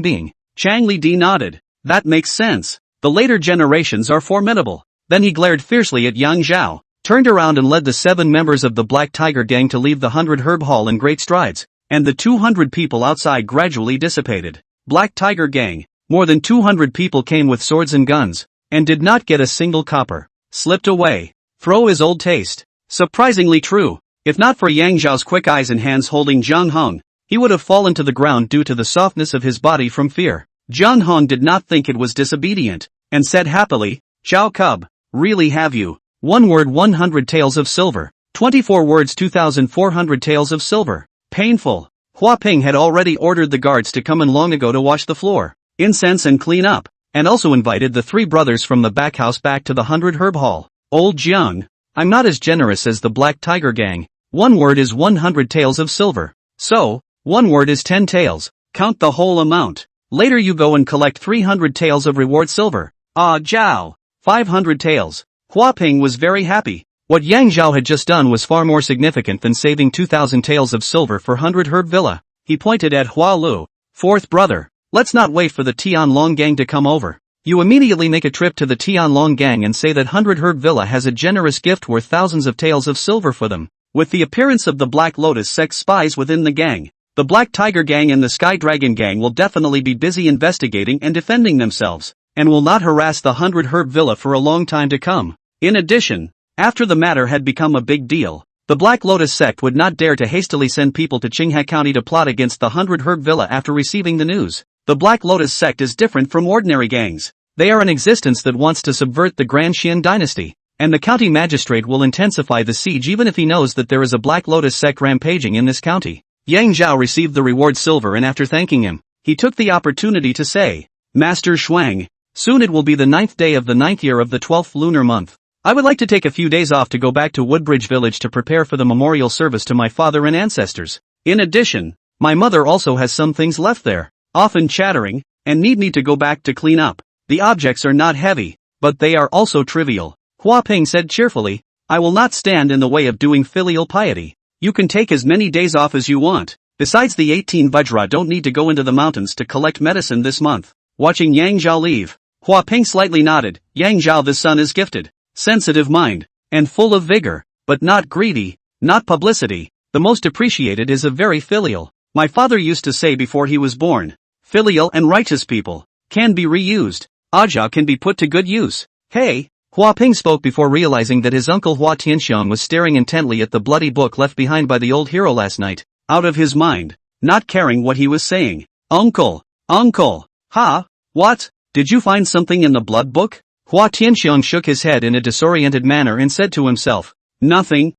being. Chang Li Di nodded. That makes sense. The later generations are formidable. Then he glared fiercely at Yang Zhao, turned around and led the 7 members of the Black Tiger Gang to leave the 100 Herb Hall in great strides, and the 200 people outside gradually dissipated. Black Tiger Gang. More than 200 people came with swords and guns, and did not get a single copper. Slipped away. Throw his old taste. Surprisingly true. If not for Yang Zhao's quick eyes and hands holding Zhang Hong, he would have fallen to the ground due to the softness of his body from fear. Zhang Hong did not think it was disobedient, and said happily, Zhao Cub, really have you? 1 word 100 taels of silver, 24 words 2,400 taels of silver. Painful. Hua Ping had already ordered the guards to come in long ago to wash the floor, incense and clean up, and also invited the 3 brothers from the back house back to the 100 Herb Hall. Old Jiang, I'm not as generous as the Black Tiger Gang. 1 word is 100 taels of silver. So, 1 word is 10 taels. Count the whole amount. Later you go and collect 300 taels of reward silver. Ah Zhao. 500 taels. Hua Ping was very happy. What Yang Zhao had just done was far more significant than saving 2,000 taels of silver for 100 Herb Villa. He pointed at Hua Lu. 4th brother, let's not wait for the Tianlong Gang to come over. You immediately make a trip to the Tianlong Gang and say that 100 Herb Villa has a generous gift worth thousands of taels of silver for them. With the appearance of the Black Lotus sect spies within the gang, the Black Tiger Gang and the Sky Dragon Gang will definitely be busy investigating and defending themselves, and will not harass the 100 Herb Villa for a long time to come. In addition, after the matter had become a big deal, the Black Lotus sect would not dare to hastily send people to Qinghe County to plot against the 100 Herb Villa after receiving the news. The Black Lotus sect is different from ordinary gangs. They are an existence that wants to subvert the Grand Xian dynasty, and the county magistrate will intensify the siege even if he knows that there is a Black Lotus sect rampaging in this county. Yang Zhao received the reward silver and after thanking him, he took the opportunity to say, Master Shuang, Soon it will be the 9th day of the 9th year of the 12th lunar month. I would like to take a few days off to go back to Woodbridge Village to prepare for the memorial service to my father and ancestors. In addition, my mother also has some things left there, often chattering, and need me to go back to clean up. The objects are not heavy, but they are also trivial. Hua Ping said cheerfully, I will not stand in the way of doing filial piety. You can take as many days off as you want. Besides, the 18 Vajra don't need to go into the mountains to collect medicine this month. Watching Yang Zhao leave, Hua Ping slightly nodded. Yang Zhao, the son, is gifted, sensitive mind, and full of vigor, but not greedy, not publicity. The most appreciated is a very filial. My father used to say before he was born, filial and righteous people can be reused. Aja can be put to good use. Hey, Hua Ping spoke before realizing that his uncle Hua Tianxiong was staring intently at the bloody book left behind by the old hero last night, out of his mind, not caring what he was saying. Uncle, ha, what? Did you find something in the blood book? Hua Tianxiong shook his head in a disoriented manner and said to himself, nothing,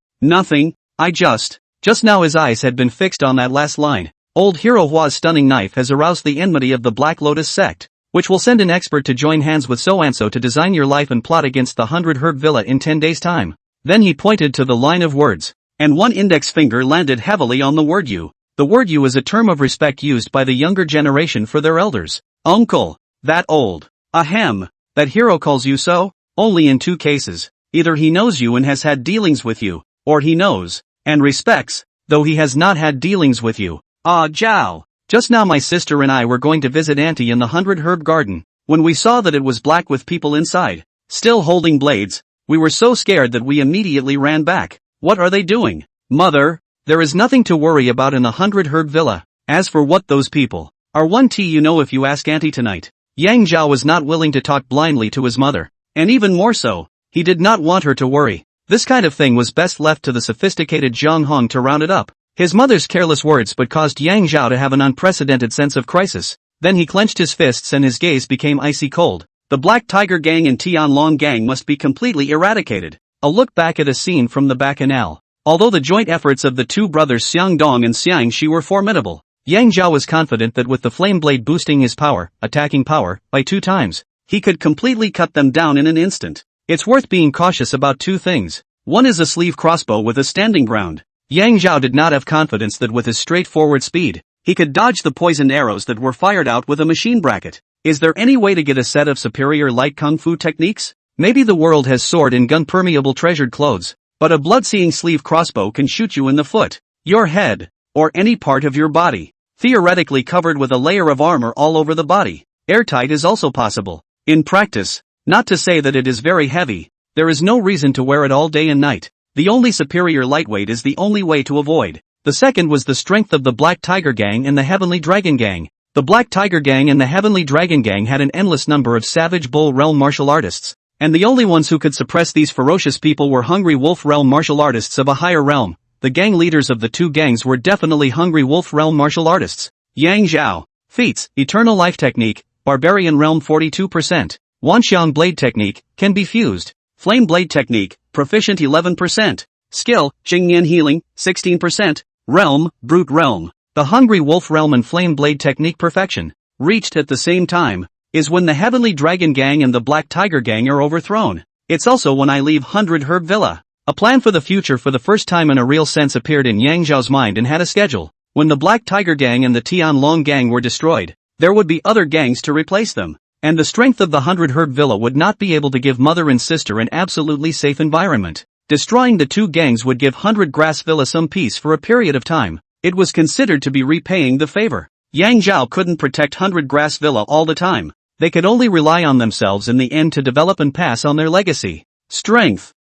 I just now his eyes had been fixed on that last line. Old hero Hua's stunning knife has aroused the enmity of the Black Lotus sect, which will send an expert to join hands with So-and-so to design your life and plot against the 100 Herb Villa in 10 days' time. Then he pointed to the line of words, and one index finger landed heavily on the word you. The word you is a term of respect used by the younger generation for their elders. Uncle, that old, ahem, that hero calls you so? Only in 2 cases. Either he knows you and has had dealings with you, or he knows, and respects, though he has not had dealings with you. Ah, Zhao. Just now my sister and I were going to visit Auntie in the 100 Herb Garden, when we saw that it was black with people inside, still holding blades. We were so scared that we immediately ran back. What are they doing? Mother, there is nothing to worry about in the 100 Herb Villa. As for what those people are, one tea you know if you ask Auntie tonight. Yang Zhao was not willing to talk blindly to his mother, and even more so, he did not want her to worry. This kind of thing was best left to the sophisticated Zhang Hong to round it up. His mother's careless words but caused Yang Zhao to have an unprecedented sense of crisis. Then he clenched his fists and his gaze became icy cold. The Black Tiger Gang and Tianlong Gang must be completely eradicated. A look back at a scene from the Bacchanal. Although the joint efforts of the 2 brothers Xiang Dong and Xiang Shi were formidable, Yang Zhao was confident that with the flame blade boosting his attacking power, by 2 times, he could completely cut them down in an instant. It's worth being cautious about 2 things. One is a sleeve crossbow with a standing ground. Yang Zhao did not have confidence that with his straightforward speed, he could dodge the poisoned arrows that were fired out with a machine bracket. Is there any way to get a set of superior light kung fu techniques? Maybe the world has sword and gun permeable treasured clothes, but a blood-seeing sleeve crossbow can shoot you in the foot, your head, or any part of your body, theoretically covered with a layer of armor all over the body. Airtight is also possible. In practice, not to say that it is very heavy, there is no reason to wear it all day and night. The only superior lightweight is the only way to avoid. The second was the strength of the Black Tiger Gang and the Heavenly Dragon Gang. The Black Tiger Gang and the Heavenly Dragon Gang had an endless number of savage bull realm martial artists, and the only ones who could suppress these ferocious people were hungry wolf realm martial artists of a higher realm. The gang leaders of the 2 gangs were definitely hungry wolf realm martial artists. Yang Zhao. Feats, Eternal Life Technique, Barbarian Realm 42%. Wanxiang Blade Technique, can be fused. Flame Blade Technique, Proficient 11%. Skill, Xingyan Healing, 16%. Realm, Brute Realm. The Hungry Wolf Realm and Flame Blade Technique perfection, reached at the same time, is when the Heavenly Dragon Gang and the Black Tiger Gang are overthrown. It's also when I leave 100 Herb Villa. A plan for the future for the first time in a real sense appeared in Yang Zhao's mind and had a schedule. When the Black Tiger Gang and the Tianlong Gang were destroyed, there would be other gangs to replace them. And the strength of the 100 Herb Villa would not be able to give mother and sister an absolutely safe environment. Destroying the 2 gangs would give 100 Grass Villa some peace for a period of time. It was considered to be repaying the favor. Yang Zhao couldn't protect 100 Grass Villa all the time. They could only rely on themselves in the end to develop and pass on their legacy. Strength.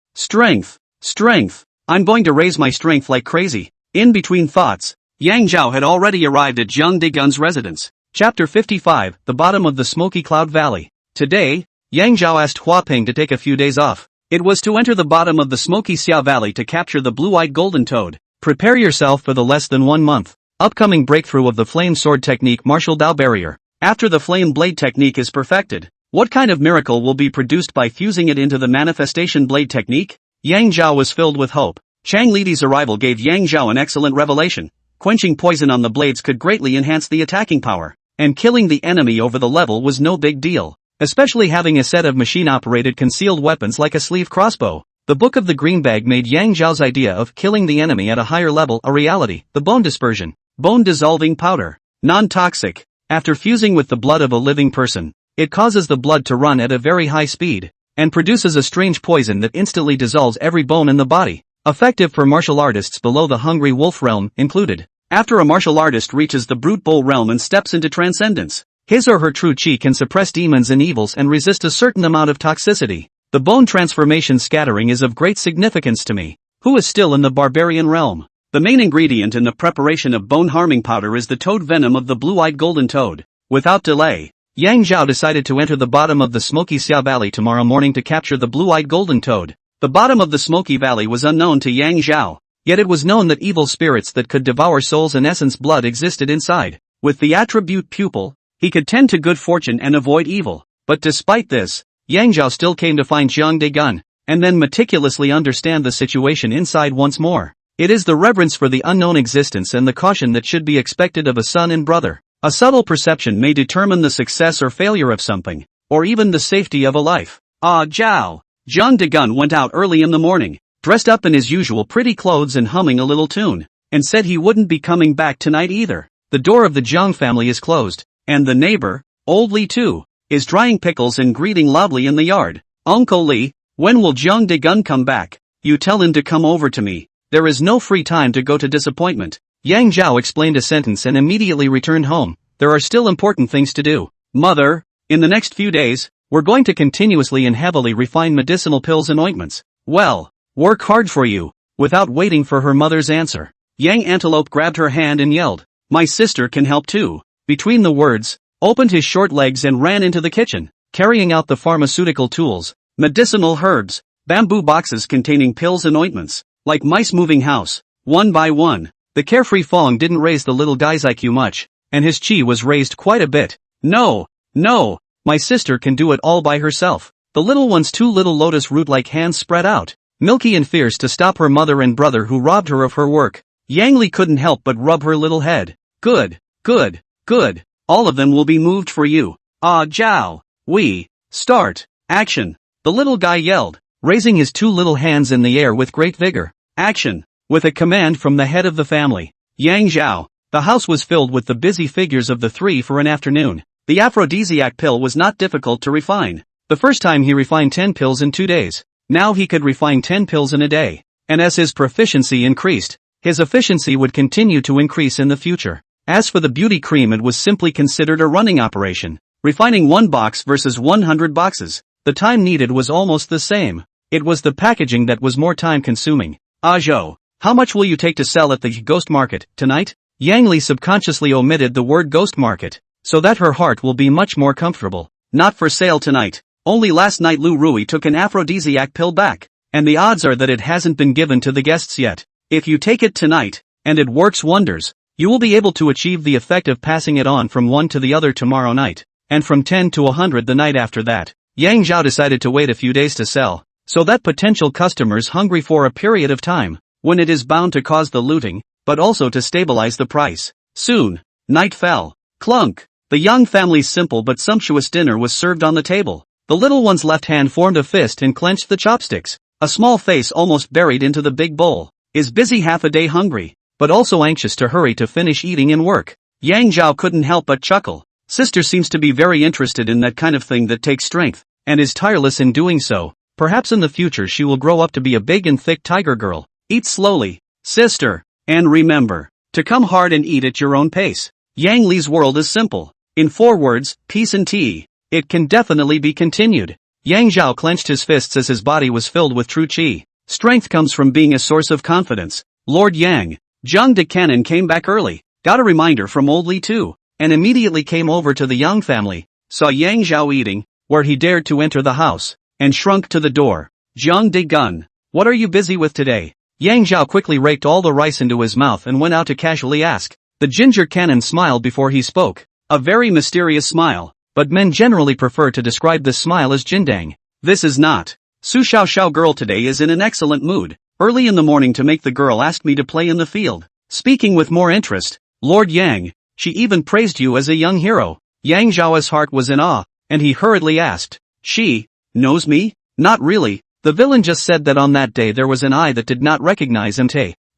I'm going to raise my strength like crazy. In between thoughts, Yang Zhao had already arrived at Zhang Digun's residence. Chapter 55, The Bottom of the Smoky Cloud Valley. Today, Yang Zhao asked Hua Ping to take a few days off. It was to enter the bottom of the Smoky Xiao Valley to capture the blue-eyed golden toad. Prepare yourself for the less than 1 month upcoming breakthrough of the flame sword technique martial Dao barrier. After the flame blade technique is perfected, what kind of miracle will be produced by fusing it into the manifestation blade technique? Yang Zhao was filled with hope. Chang Lidi's arrival gave Yang Zhao an excellent revelation. Quenching poison on the blades could greatly enhance the attacking power, and killing the enemy over the level was no big deal. especially having a set of machine-operated concealed weapons like a sleeve crossbow. The Book of the Green Bag made Yang Zhao's idea of killing the enemy at a higher level a reality. The bone dispersion, bone-dissolving powder, non-toxic. After fusing with the blood of a living person, it causes the blood to run at a very high speed, and produces a strange poison that instantly dissolves every bone in the body. Effective for martial artists below the Hungry Wolf realm, included. After a martial artist reaches the Brute Bull realm and steps into transcendence, his or her true chi can suppress demons and evils and resist a certain amount of toxicity. The bone transformation scattering is of great significance to me, who is still in the barbarian realm. The main ingredient in the preparation of bone-harming powder is the toad venom of the blue-eyed golden toad. Without delay, Yang Zhao decided to enter the bottom of the Smoky Xia Valley tomorrow morning to capture the blue-eyed golden toad. The bottom of the Smoky Valley was unknown to Yang Zhao, yet it was known that evil spirits that could devour souls and essence blood existed inside. With the attribute pupil, he could tend to good fortune and avoid evil. But despite this, Yang Zhao still came to find Jiang Dagun, and then meticulously understand the situation inside once more. It is the reverence for the unknown existence and the caution that should be expected of a son and brother. A subtle perception may determine the success or failure of something, or even the safety of a life. Ah, Zhao! Jiang Dagun went out early in the morning, dressed up in his usual pretty clothes and humming a little tune, and said he wouldn't be coming back tonight either. The door of the Jiang family is closed, and the neighbor, old Li too, is drying pickles and greeting loudly in the yard. Uncle Li, when will Jiang Dagun come back? You tell him to come over to me. There is no free time to go to disappointment. Yang Zhao explained a sentence and immediately returned home. There are still important things to do. Mother, in the next few days, we're going to continuously and heavily refine medicinal pills and ointments. Well, work hard for you. Without waiting for her mother's answer, Yang Antelope grabbed her hand and yelled, "My sister can help too." Between the words, opened his short legs and ran into the kitchen, carrying out the pharmaceutical tools, medicinal herbs, bamboo boxes containing pills and ointments, like mice moving house, one by one. The carefree Fong didn't raise the little guy's IQ much, and his chi was raised quite a bit. No, my sister can do it all by herself. The little one's two little lotus root-like hands spread out, milky and fierce to stop her mother and brother who robbed her of her work. Yang Li couldn't help but rub her little head. Good. All of them will be moved for you. Ah, Zhao. We start. Action. The little guy yelled, raising his two little hands in the air with great vigor. Action. With a command from the head of the family, Yang Zhao, the house was filled with the busy figures of the three for an afternoon. The aphrodisiac pill was not difficult to refine. The first time he refined 10 pills in 2 days. Now he could refine 10 pills in a day. And as his proficiency increased, his efficiency would continue to increase in the future. As for the beauty cream, it was simply considered a running operation. Refining 1 box versus 100 boxes, the time needed was almost the same. It was the packaging that was more time consuming. Zhou, how much will you take to sell at the ghost market tonight? Yang Li subconsciously omitted the word ghost market, so that her heart will be much more comfortable. Not for sale tonight. Only last night Lu Rui took an aphrodisiac pill back, and the odds are that it hasn't been given to the guests yet. If you take it tonight, and it works wonders, you will be able to achieve the effect of passing it on from one to the other tomorrow night, and from 10 to 100 the night after that. Yang Zhao decided to wait a few days to sell, so that potential customers hungry for a period of time, when it is bound to cause the looting, but also to stabilize the price. Soon, night fell. Clunk! The young family's simple but sumptuous dinner was served on the table. The little one's left hand formed a fist and clenched the chopsticks. A small face almost buried into the big bowl. Is busy half a day hungry, but also anxious to hurry to finish eating and work. Yang Zhao couldn't help but chuckle. Sister seems to be very interested in that kind of thing that takes strength, and is tireless in doing so. Perhaps in the future she will grow up to be a big and thick tiger girl. Eat slowly, sister, and remember to come hard and eat at your own pace. Yang Li's world is simple. In 4 words, peace and tea. It can definitely be continued. Yang Zhao clenched his fists as his body was filled with true qi. Strength comes from being a source of confidence. Lord Yang, Zhang de Cannon came back early, got a reminder from old Li too, and immediately came over to the Yang family, saw Yang Zhao eating, where he dared to enter the house, and shrunk to the door. Jiang Dagun, what are you busy with today? Yang Zhao quickly raked all the rice into his mouth and went out to casually ask. The ginger cannon smiled before he spoke. A very mysterious smile, but men generally prefer to describe this smile as jindang. This is not. Su Xiao Xiao girl today is in an excellent mood. Early in the morning to make the girl asked me to play in the field. Speaking with more interest, Lord Yang, she even praised you as a young hero. Yang Zhao's heart was in awe, and he hurriedly asked, "She knows me?" "Not really. The villain just said that on that day there was an eye that did not recognize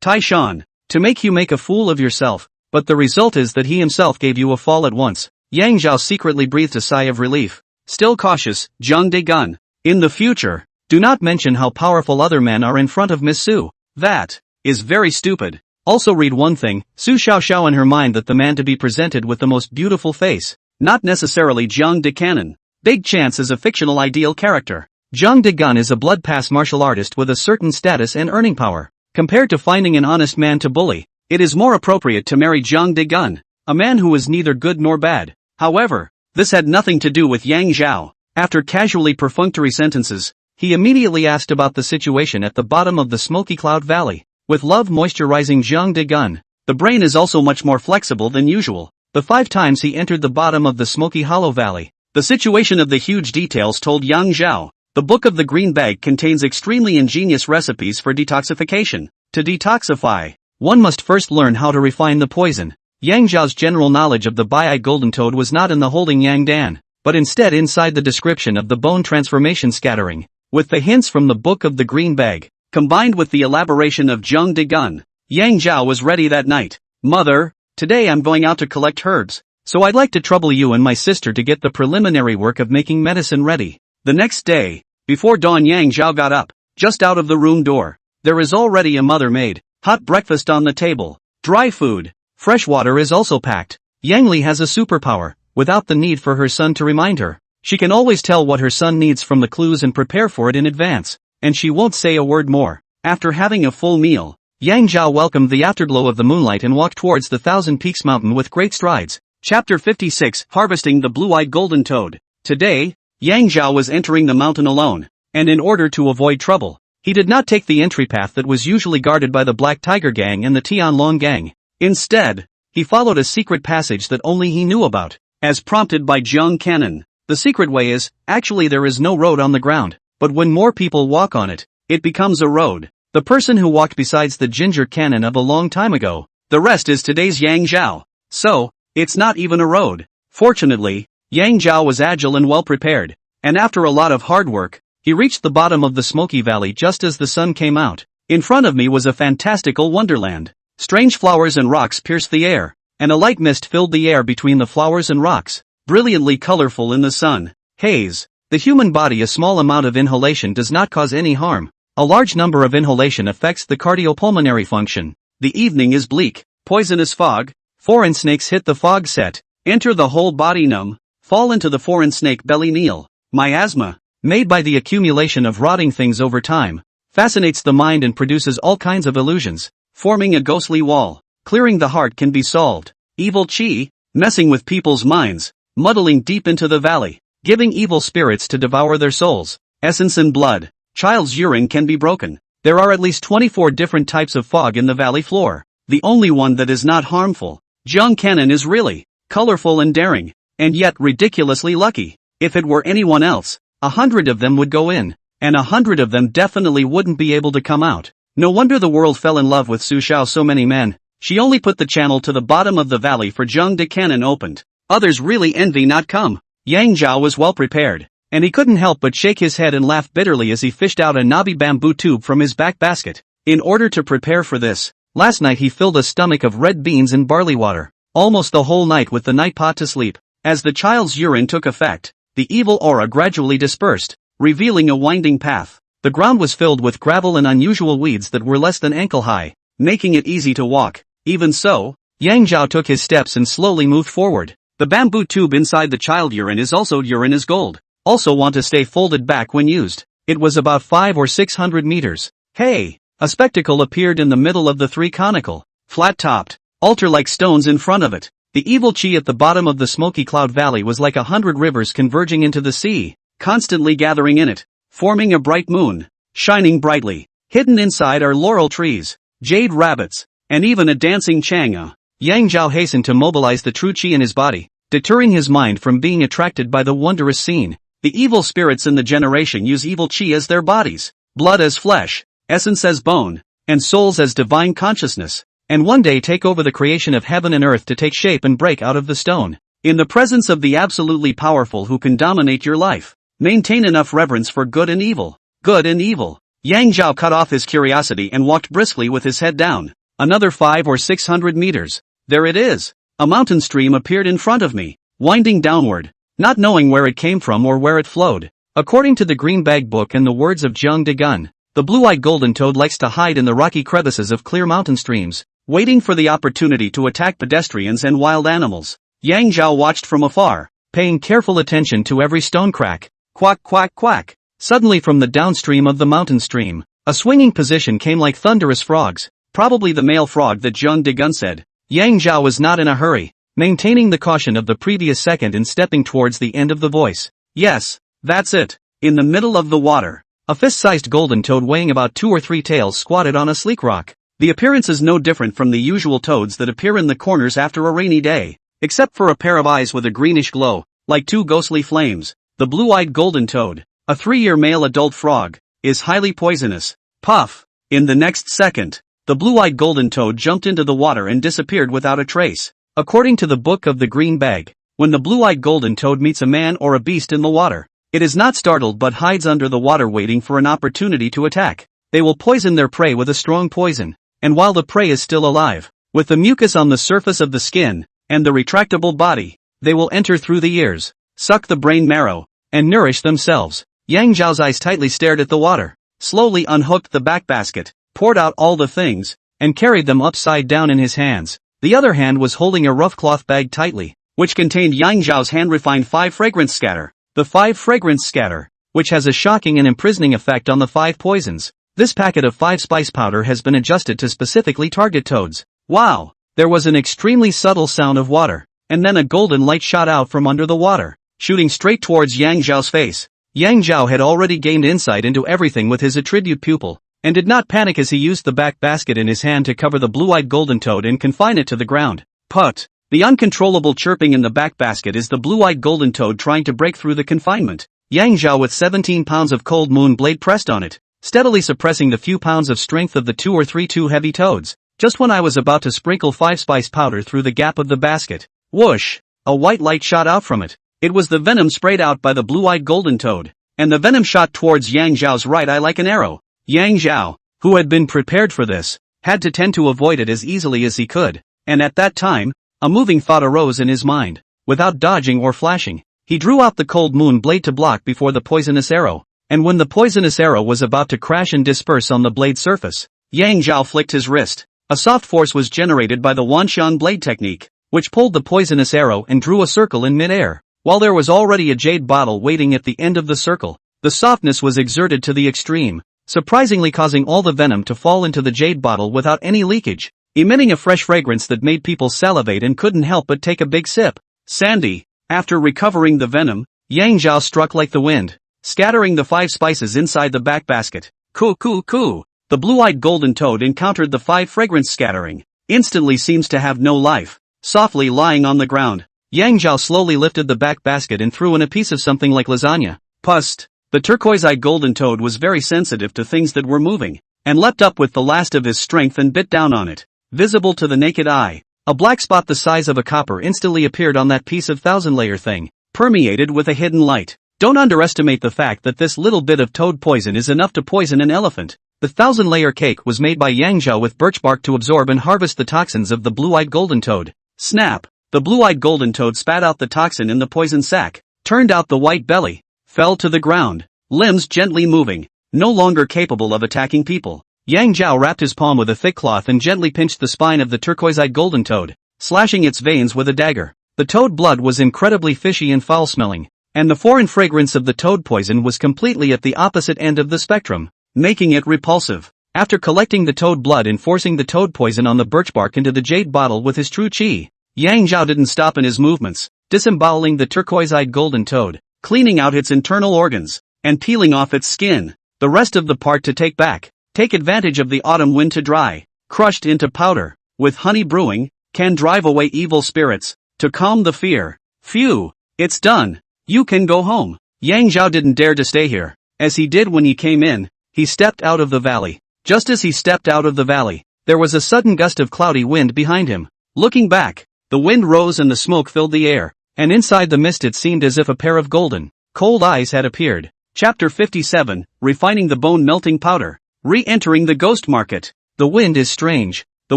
Tai-shan, to make you make a fool of yourself, but the result is that he himself gave you a fall at once." Yang Zhao secretly breathed a sigh of relief. Still cautious, Zhang Degun. "In the future, do not mention how powerful other men are in front of Miss Su. That is very stupid. Also read one thing, Su Xiaoxiao in her mind that the man to be presented with the most beautiful face, not necessarily Zhang De Canon. Big chance is a fictional ideal character. Zhang Degun is a blood-pass martial artist with a certain status and earning power. Compared to finding an honest man to bully, it is more appropriate to marry Zhang Degun, a man who is neither good nor bad. However, this had nothing to do with Yang Zhao. After casually perfunctory sentences, he immediately asked about the situation at the bottom of the smoky cloud valley. With love moisturizing Zhang Degun, the brain is also much more flexible than usual. The 5 times he entered the bottom of the smoky hollow valley, the situation of the huge details told Yang Zhao. The Book of the Green Bag contains extremely ingenious recipes for detoxification. To detoxify, one must first learn how to refine the poison. Yang Zhao's general knowledge of the bi-eyed golden toad was not in the holding Yang Dan, but instead inside the description of the bone transformation scattering. With the hints from the Book of the Green Bag, combined with the elaboration of Zhang Degun, Yang Zhao was ready that night. "Mother, today I'm going out to collect herbs, so I'd like to trouble you and my sister to get the preliminary work of making medicine ready." The next day, before dawn, Yang Zhao got up, just out of the room door. There is already a mother maid, hot breakfast on the table, dry food, fresh water is also packed. Yang Li has a superpower, without the need for her son to remind her. She can always tell what her son needs from the clues and prepare for it in advance, and she won't say a word more. After having a full meal, Yang Zhao welcomed the afterglow of the moonlight and walked towards the Thousand Peaks mountain with great strides. Chapter 56, Harvesting the Blue-Eyed Golden Toad. Today, Yang Zhao was entering the mountain alone, and in order to avoid trouble, he did not take the entry path that was usually guarded by the Black Tiger Gang and the Tianlong Gang. Instead, he followed a secret passage that only he knew about, as prompted by Jiang Canon. The secret way is, actually there is no road on the ground, but when more people walk on it, it becomes a road. The person who walked besides the Ginger Canon of a long time ago, the rest is today's Yang Zhao. So, it's not even a road. Fortunately, Yang Zhao was agile and well prepared, and after a lot of hard work, he reached the bottom of the smoky valley just as the sun came out. In front of me was a fantastical wonderland. Strange flowers and rocks pierced the air, and a light mist filled the air between the flowers and rocks, brilliantly colorful in the sun. Haze. The human body, a small amount of inhalation does not cause any harm. A large number of inhalation affects the cardiopulmonary function. The evening is bleak. Poisonous fog. Foreign snakes hit the fog set, enter the whole body numb, fall into the foreign snake belly kneel. Miasma, made by the accumulation of rotting things over time, fascinates the mind and produces all kinds of illusions, forming a ghostly wall. Clearing the heart can be solved. Evil chi, messing with people's minds, muddling deep into the valley, giving evil spirits to devour their souls. Essence and blood. Child's urine can be broken. There are at least 24 different types of fog in the valley floor. The only one that is not harmful. Jiang Canon is really colorful and daring, and yet ridiculously lucky. If it were anyone else, 100 of them would go in, and 100 of them definitely wouldn't be able to come out. No wonder the world fell in love with Su Xiao. So many men. She only put the channel to the bottom of the valley for Zhang De Canon opened. Others really envy not come. Yang Zhao was well prepared, and he couldn't help but shake his head and laugh bitterly as he fished out a knobby bamboo tube from his back basket. In order to prepare for this, last night he filled a stomach of red beans and barley water, almost the whole night with the night pot to sleep. As the child's urine took effect, the evil aura gradually dispersed, revealing a winding path. The ground was filled with gravel and unusual weeds that were less than ankle high, making it easy to walk. Even so, Yang Zhao took his steps and slowly moved forward. The bamboo tube inside the child urine is gold. Also want to stay folded back when used. It was about 500 or 600 meters. Hey! A spectacle appeared in the middle of the 3 conical, flat-topped, altar-like stones in front of it. The evil chi at the bottom of the smoky cloud valley was like 100 rivers converging into the sea, constantly gathering in it, forming a bright moon, shining brightly. Hidden inside are laurel trees, jade rabbits, and even a dancing chang'e. Yang Zhao hastened to mobilize the true chi in his body, deterring his mind from being attracted by the wondrous scene. The evil spirits in the generation use evil chi as their bodies, blood as flesh, essence as bone, and souls as divine consciousness, and one day take over the creation of heaven and earth to take shape and break out of the stone. In the presence of the absolutely powerful who can dominate your life, maintain enough reverence for good and evil. Good and evil. Yang Zhao cut off his curiosity and walked briskly with his head down. Another 500 or 600 meters. There it is. A mountain stream appeared in front of me, winding downward, not knowing where it came from or where it flowed. According to the Green Bag Book and the words of Zhang Degun, the blue-eyed golden toad likes to hide in the rocky crevices of clear mountain streams, waiting for the opportunity to attack pedestrians and wild animals. Yang Zhao watched from afar, paying careful attention to every stone crack. Quack quack quack. Suddenly from the downstream of the mountain stream, a swinging position came like thunderous frogs, probably the male frog that Zhang Degun said. Yang Zhao was not in a hurry, maintaining the caution of the previous second and stepping towards the end of the voice. Yes, that's it. In the middle of the water, a fist-sized golden toad weighing about 2 or 3 tails squatted on a sleek rock. The appearance is no different from the usual toads that appear in the corners after a rainy day, except for a pair of eyes with a greenish glow, like 2 ghostly flames. The blue-eyed golden toad, a 3-year male adult frog, is highly poisonous. Puff! In the next second, the blue-eyed golden toad jumped into the water and disappeared without a trace. According to the Book of the Green Bag, when the blue-eyed golden toad meets a man or a beast in the water, it is not startled but hides under the water waiting for an opportunity to attack. They will poison their prey with a strong poison, and while the prey is still alive, with the mucus on the surface of the skin, and the retractable body, they will enter through the ears, suck the brain marrow, and nourish themselves. Yang Zhao's eyes tightly stared at the water, slowly unhooked the back basket, poured out all the things, and carried them upside down in his hands. The other hand was holding a rough cloth bag tightly, which contained Yang Zhao's hand-refined 5 fragrance scatter. The 5 fragrance scatter, which has a shocking and imprisoning effect on the 5 poisons. This packet of 5 spice powder has been adjusted to specifically target toads. Wow! There was an extremely subtle sound of water, and then a golden light shot out from under the water, shooting straight towards Yang Zhao's face. Yang Zhao had already gained insight into everything with his attribute pupil, and did not panic as he used the back basket in his hand to cover the blue-eyed golden toad and confine it to the ground. Put! The uncontrollable chirping in the back basket is the blue-eyed golden toad trying to break through the confinement. Yang Zhao with 17 pounds of cold moon blade pressed on it, steadily suppressing the few pounds of strength of the 2 or 3 too heavy toads. Just when I was about to sprinkle 5 spice powder through the gap of the basket, whoosh! A white light shot out from it. It was the venom sprayed out by the blue-eyed golden toad, and the venom shot towards Yang Zhao's right eye like an arrow. Yang Zhao, who had been prepared for this, had to tend to avoid it as easily as he could, and at that time, a moving thought arose in his mind. Without dodging or flashing, he drew out the cold moon blade to block before the poisonous arrow, and when the poisonous arrow was about to crash and disperse on the blade surface, Yang Zhao flicked his wrist. A soft force was generated by the Wanshan blade technique, which pulled the poisonous arrow and drew a circle in mid-air. While there was already a jade bottle waiting at the end of the circle, the softness was exerted to the extreme, surprisingly causing all the venom to fall into the jade bottle without any leakage, emitting a fresh fragrance that made people salivate and couldn't help but take a big sip. Sandy. After recovering the venom, Yang Zhao struck like the wind, scattering the 5 spices inside the back basket. Coo coo coo. The blue-eyed golden toad encountered the 5 fragrance scattering, instantly seems to have no life, softly lying on the ground. Yang Zhao slowly lifted the back basket and threw in a piece of something like lasagna. Pust. The turquoise-eyed golden toad was very sensitive to things that were moving, and leapt up with the last of his strength and bit down on it. Visible to the naked eye, a black spot the size of a copper instantly appeared on that piece of 1,000-layer thing, permeated with a hidden light. Don't underestimate the fact that this little bit of toad poison is enough to poison an elephant. The 1,000-layer cake was made by Yang Zhao with birch bark to absorb and harvest the toxins of the blue-eyed golden toad. Snap! The blue-eyed golden toad spat out the toxin in the poison sac, turned out the white belly, fell to the ground, limbs gently moving, no longer capable of attacking people. Yang Zhao wrapped his palm with a thick cloth and gently pinched the spine of the turquoise-eyed golden toad, slashing its veins with a dagger. The toad blood was incredibly fishy and foul-smelling, and the foreign fragrance of the toad poison was completely at the opposite end of the spectrum, making it repulsive. After collecting the toad blood and forcing the toad poison on the birch bark into the jade bottle with his true chi, Yang Zhao didn't stop in his movements, disemboweling the turquoise-eyed golden toad, cleaning out its internal organs, and peeling off its skin. The rest of the part to take back. Take advantage of the autumn wind to dry, crushed into powder, with honey brewing, can drive away evil spirits, to calm the fear. Phew, it's done. You can go home. Yang Zhao didn't dare to stay here, as he did when he came in. He stepped out of the valley. Just as he stepped out of the valley, there was a sudden gust of cloudy wind behind him. Looking back, the wind rose and the smoke filled the air. and inside the mist it seemed as if a pair of golden, cold eyes had appeared. Chapter 57, Refining the Bone-Melting Powder. Re-entering the Ghost Market. The wind is strange. The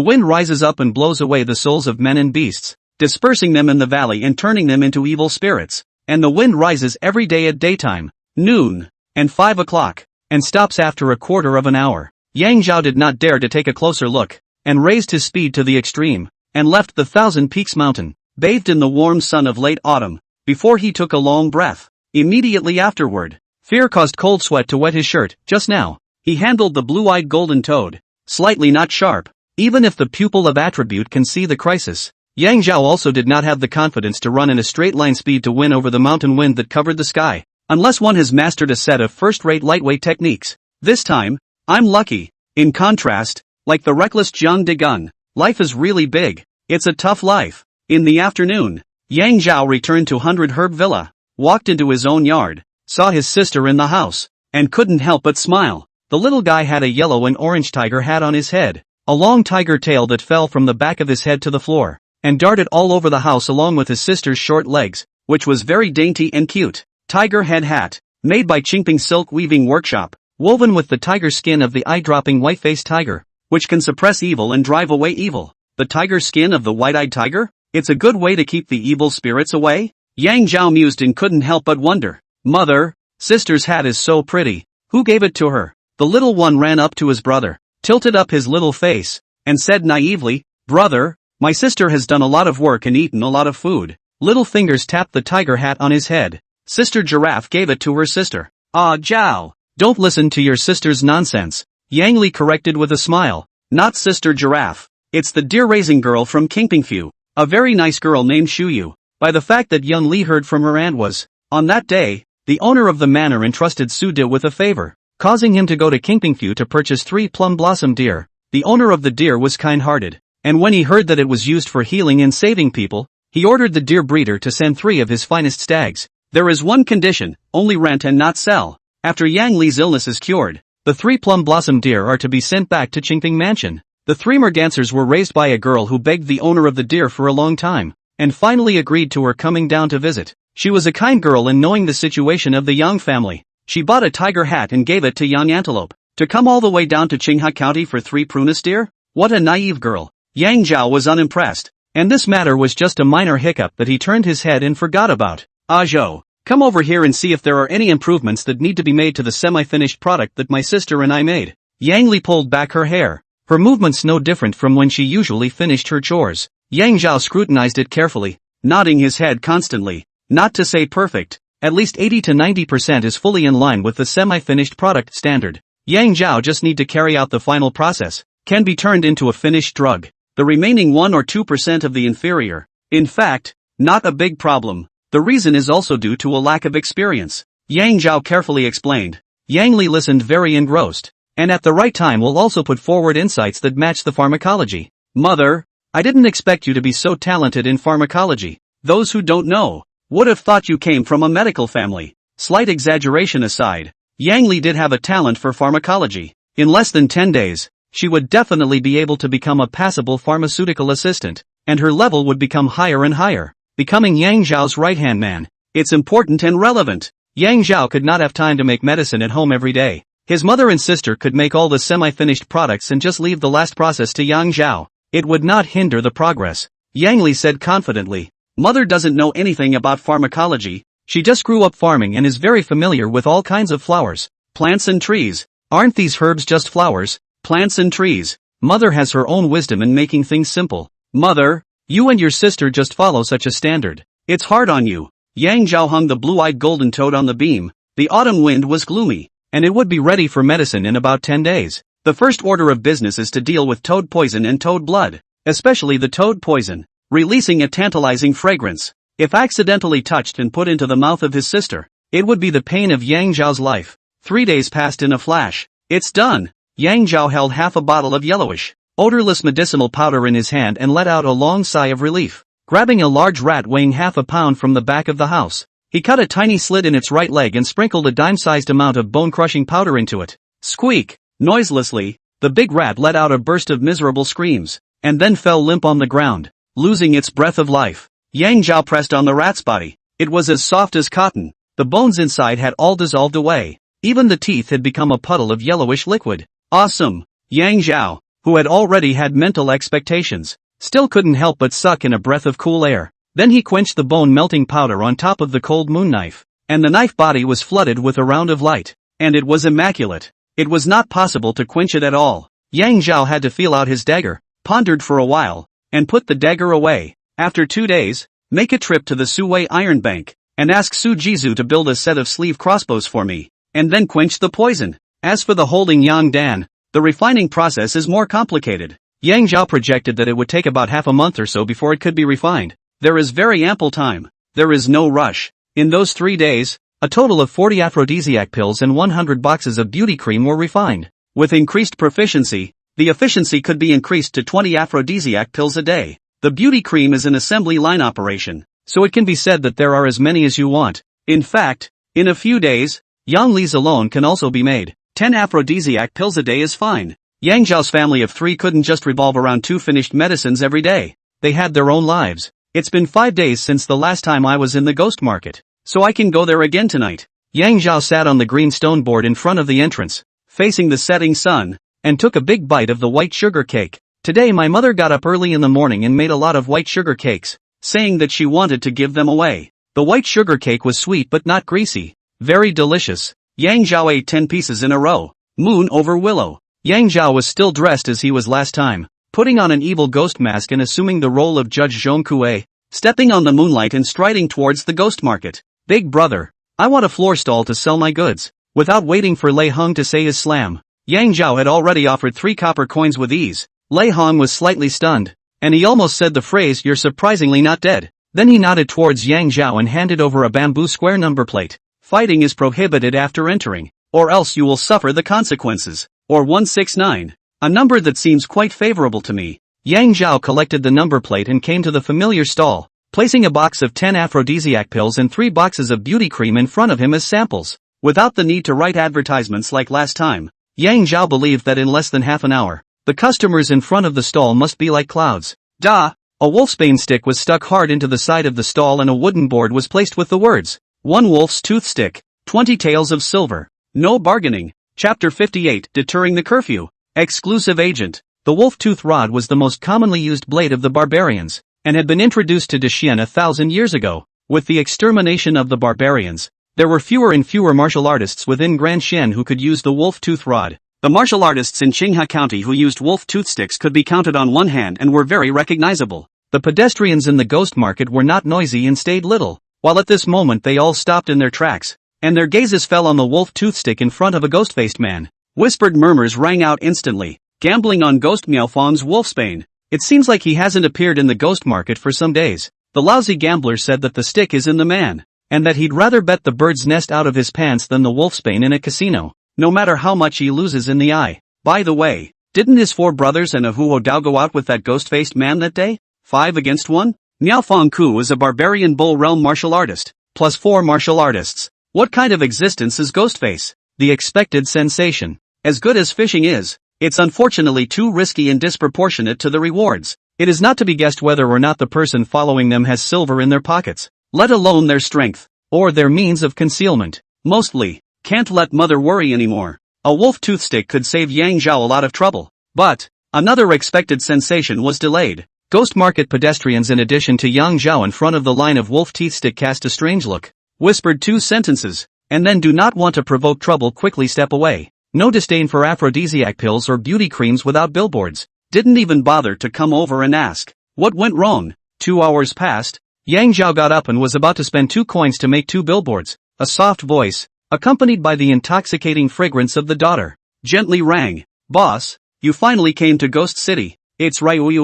wind rises up and blows away the souls of men and beasts, dispersing them in the valley and turning them into evil spirits. And the wind rises every day at daytime, noon, and 5 o'clock, and stops after a quarter of an hour. Yang Zhao did not dare to take a closer look, and raised his speed to the extreme, and left the Thousand Peaks mountain, bathed in the warm sun of late autumn, before he took a long breath. Immediately afterward, fear caused cold sweat to wet his shirt. Just now, he handled the blue-eyed golden toad, slightly not sharp. Even if the pupil of attribute can see the crisis, Yang Zhao also did not have the confidence to run in a straight line speed to win over the mountain wind that covered the sky, unless one has mastered a set of first-rate lightweight techniques. This time, I'm lucky. In contrast, like the reckless Jiang Degun, life is really big. It's a tough life. In the afternoon, Yang Zhao returned to 100 Herb Villa, walked into his own yard, saw his sister in the house, and couldn't help but smile. The little guy had a yellow and orange tiger hat on his head, a long tiger tail that fell from the back of his head to the floor, and darted all over the house along with his sister's short legs, which was very dainty and cute. Tiger head hat, made by Qingping Silk Weaving Workshop, woven with the tiger skin of the eye-dropping white-faced tiger, which can suppress evil and drive away evil. The tiger skin of the white-eyed tiger? It's a good way to keep the evil spirits away? Yang Zhao mused and couldn't help but wonder. Mother, sister's hat is so pretty. Who gave it to her? The little one ran up to his brother, tilted up his little face, and said naively, Brother, my sister has done a lot of work and eaten a lot of food. Little fingers tapped the tiger hat on his head. Sister Giraffe gave it to her sister. Ah, Zhao. Don't listen to your sister's nonsense, Yang Li corrected with a smile. Not Sister Giraffe. It's the deer-raising girl from Qingpingfu, a very nice girl named Shuyu. By the fact that Young Li heard from her aunt was, on that day, the owner of the manor entrusted Su De with a favor, causing him to go to Qingpingfu to purchase 3 plum blossom deer. The owner of the deer was kind-hearted, and when he heard that it was used for healing and saving people, he ordered the deer breeder to send 3 of his finest stags. There is one condition, only rent and not sell. After Yang Li's illness is cured, the 3 plum blossom deer are to be sent back to Qingping Mansion. The 3 mergansers were raised by a girl who begged the owner of the deer for a long time, and finally agreed to her coming down to visit. She was a kind girl, and knowing the situation of the Yang family, she bought a tiger hat and gave it to Young Antelope. To come all the way down to Qingha County for 3 prunus deer? What a naive girl. Yang Zhao was unimpressed, and this matter was just a minor hiccup that he turned his head and forgot about. Zhou, come over here and see if there are any improvements that need to be made to the semi-finished product that my sister and I made. Yang Li pulled back her hair, her movements no different from when she usually finished her chores. Yang Zhao scrutinized it carefully, nodding his head constantly. Not to say perfect, at least 80 to 90% is fully in line with the semi-finished product standard. Yang Zhao just need to carry out the final process, can be turned into a finished drug. The remaining 1 or 2% of the inferior. In fact, not a big problem. The reason is also due to a lack of experience. Yang Zhao carefully explained. Yang Li listened very engrossed, and at the right time will also put forward insights that match the pharmacology. Mother, I didn't expect you to be so talented in pharmacology. Those who don't know would have thought you came from a medical family. Slight exaggeration aside, Yang Li did have a talent for pharmacology. In less than 10 days, she would definitely be able to become a passable pharmaceutical assistant, and her level would become higher and higher, becoming Yang Zhao's right-hand man. It's important and relevant. Yang Zhao could not have time to make medicine at home every day. His mother and sister could make all the semi-finished products and just leave the last process to Yang Zhao. It would not hinder the progress. Yang Li said confidently. Mother doesn't know anything about pharmacology. She just grew up farming and is very familiar with all kinds of flowers, plants and trees. Aren't these herbs just flowers? Plants and trees. Mother has her own wisdom in making things simple. Mother, you and your sister just follow such a standard. It's hard on you. Yang Zhao hung the blue-eyed golden toad on the beam. The autumn wind was gloomy, and it would be ready for medicine in about 10 days. The first order of business is to deal with toad poison and toad blood, especially the toad poison, releasing a tantalizing fragrance. If accidentally touched and put into the mouth of his sister, it would be the pain of Yang Zhao's life. 3 days passed in a flash. It's done. Yang Zhao held half a bottle of yellowish, odorless medicinal powder in his hand and let out a long sigh of relief. Grabbing a large rat weighing half a pound from the back of the house, he cut a tiny slit in its right leg and sprinkled a dime-sized amount of bone-crushing powder into it. Squeak! Noiselessly, the big rat let out a burst of miserable screams, and then fell limp on the ground, losing its breath of life. Yang Zhao pressed on the rat's body. It was as soft as cotton. The bones inside had all dissolved away. Even the teeth had become a puddle of yellowish liquid. Awesome! Yang Zhao, who had already had mental expectations, still couldn't help but suck in a breath of cool air. Then he quenched the bone-melting powder on top of the cold moon knife, and the knife body was flooded with a round of light. And it was immaculate. It was not possible to quench it at all. Yang Zhao had to feel out his dagger, pondered for a while, and put the dagger away. After 2 days, make a trip to the Suwei Iron Bank, and ask Su Jizu to build a set of sleeve crossbows for me, and then quench the poison. As for the holding Yang Dan, the refining process is more complicated. Yang Zhao projected that it would take about half a month or so before it could be refined. There is very ample time. There is no rush. In those 3 days, a total of 40 aphrodisiac pills and 100 boxes of beauty cream were refined. With increased proficiency, the efficiency could be increased to 20 aphrodisiac pills a day. The beauty cream is an assembly line operation, so it can be said that there are as many as you want. In fact, in a few days, Yang Li's alone can also be made. 10 aphrodisiac pills a day is fine. Yang Zhao's family of 3 couldn't just revolve around 2 finished medicines every day. They had their own lives. It's been 5 days since the last time I was in the ghost market, so I can go there again tonight. Yang Zhao sat on the green stone board in front of the entrance, facing the setting sun, and took a big bite of the white sugar cake. Today my mother got up early in the morning and made a lot of white sugar cakes, saying that she wanted to give them away. The white sugar cake was sweet but not greasy. Very delicious. Yang Zhao ate 10 pieces in a row. Moon over willow. Yang Zhao was still dressed as he was last time, putting on an evil ghost mask and assuming the role of Judge Zhong Kue, stepping on the moonlight and striding towards the ghost market. Big brother, I want a floor stall to sell my goods. Without waiting for Lei Hong to say his slam, Yang Zhao had already offered 3 copper coins with ease. Lei Hong was slightly stunned, and he almost said the phrase, "You're surprisingly not dead." Then he nodded towards Yang Zhao and handed over a bamboo square number plate. Fighting is prohibited after entering, or else you will suffer the consequences. Or 169. A number that seems quite favorable to me. Yang Zhao collected the number plate and came to the familiar stall, placing a box of 10 aphrodisiac pills and 3 boxes of beauty cream in front of him as samples. Without the need to write advertisements like last time, Yang Zhao believed that in less than half an hour, the customers in front of the stall must be like clouds. A wolfsbane stick was stuck hard into the side of the stall and a wooden board was placed with the words, 1 wolf's tooth stick, 20 taels of silver. No bargaining. Chapter 58, Deterring the Curfew. Exclusive agent. The wolf tooth rod was the most commonly used blade of the barbarians, and had been introduced to Daxian 1,000 years ago. With the extermination of the barbarians, there were fewer and fewer martial artists within Grand Shen who could use the wolf tooth rod. The martial artists in Qinghe County who used wolf toothsticks could be counted on one hand and were very recognizable. The pedestrians in the ghost market were not noisy and stayed little, while at this moment they all stopped in their tracks, and their gazes fell on the wolf toothstick in front of a ghost-faced man. Whispered murmurs rang out instantly. Gambling on Ghost Miaofang's wolfsbane. It seems like he hasn't appeared in the ghost market for some days. The lousy gambler said that the stick is in the man, and that he'd rather bet the bird's nest out of his pants than the wolfsbane in a casino, no matter how much he loses in the eye. By the way, didn't his 4 brothers and a Huo Dao go out with that ghost-faced man that day? 5 against 1? Miaofang Ku is a barbarian bull realm martial artist, plus 4 martial artists. What kind of existence is Ghostface? The expected sensation. As good as fishing is, it's unfortunately too risky and disproportionate to the rewards. It is not to be guessed whether or not the person following them has silver in their pockets, let alone their strength, or their means of concealment. Mostly, can't let mother worry anymore. A wolf toothstick could save Yang Zhao a lot of trouble. But, another expected sensation was delayed. Ghost market pedestrians in addition to Yang Zhao in front of the line of wolf teethstick cast a strange look, whispered 2 sentences, and then do not want to provoke trouble quickly step away. No disdain for aphrodisiac pills or beauty creams without billboards. Didn't even bother to come over and ask. What went wrong? 2 hours passed. Yang Zhao got up and was about to spend 2 coins to make 2 billboards. A soft voice, accompanied by the intoxicating fragrance of the daughter, gently rang. Boss, you finally came to Ghost City. It's right. Yang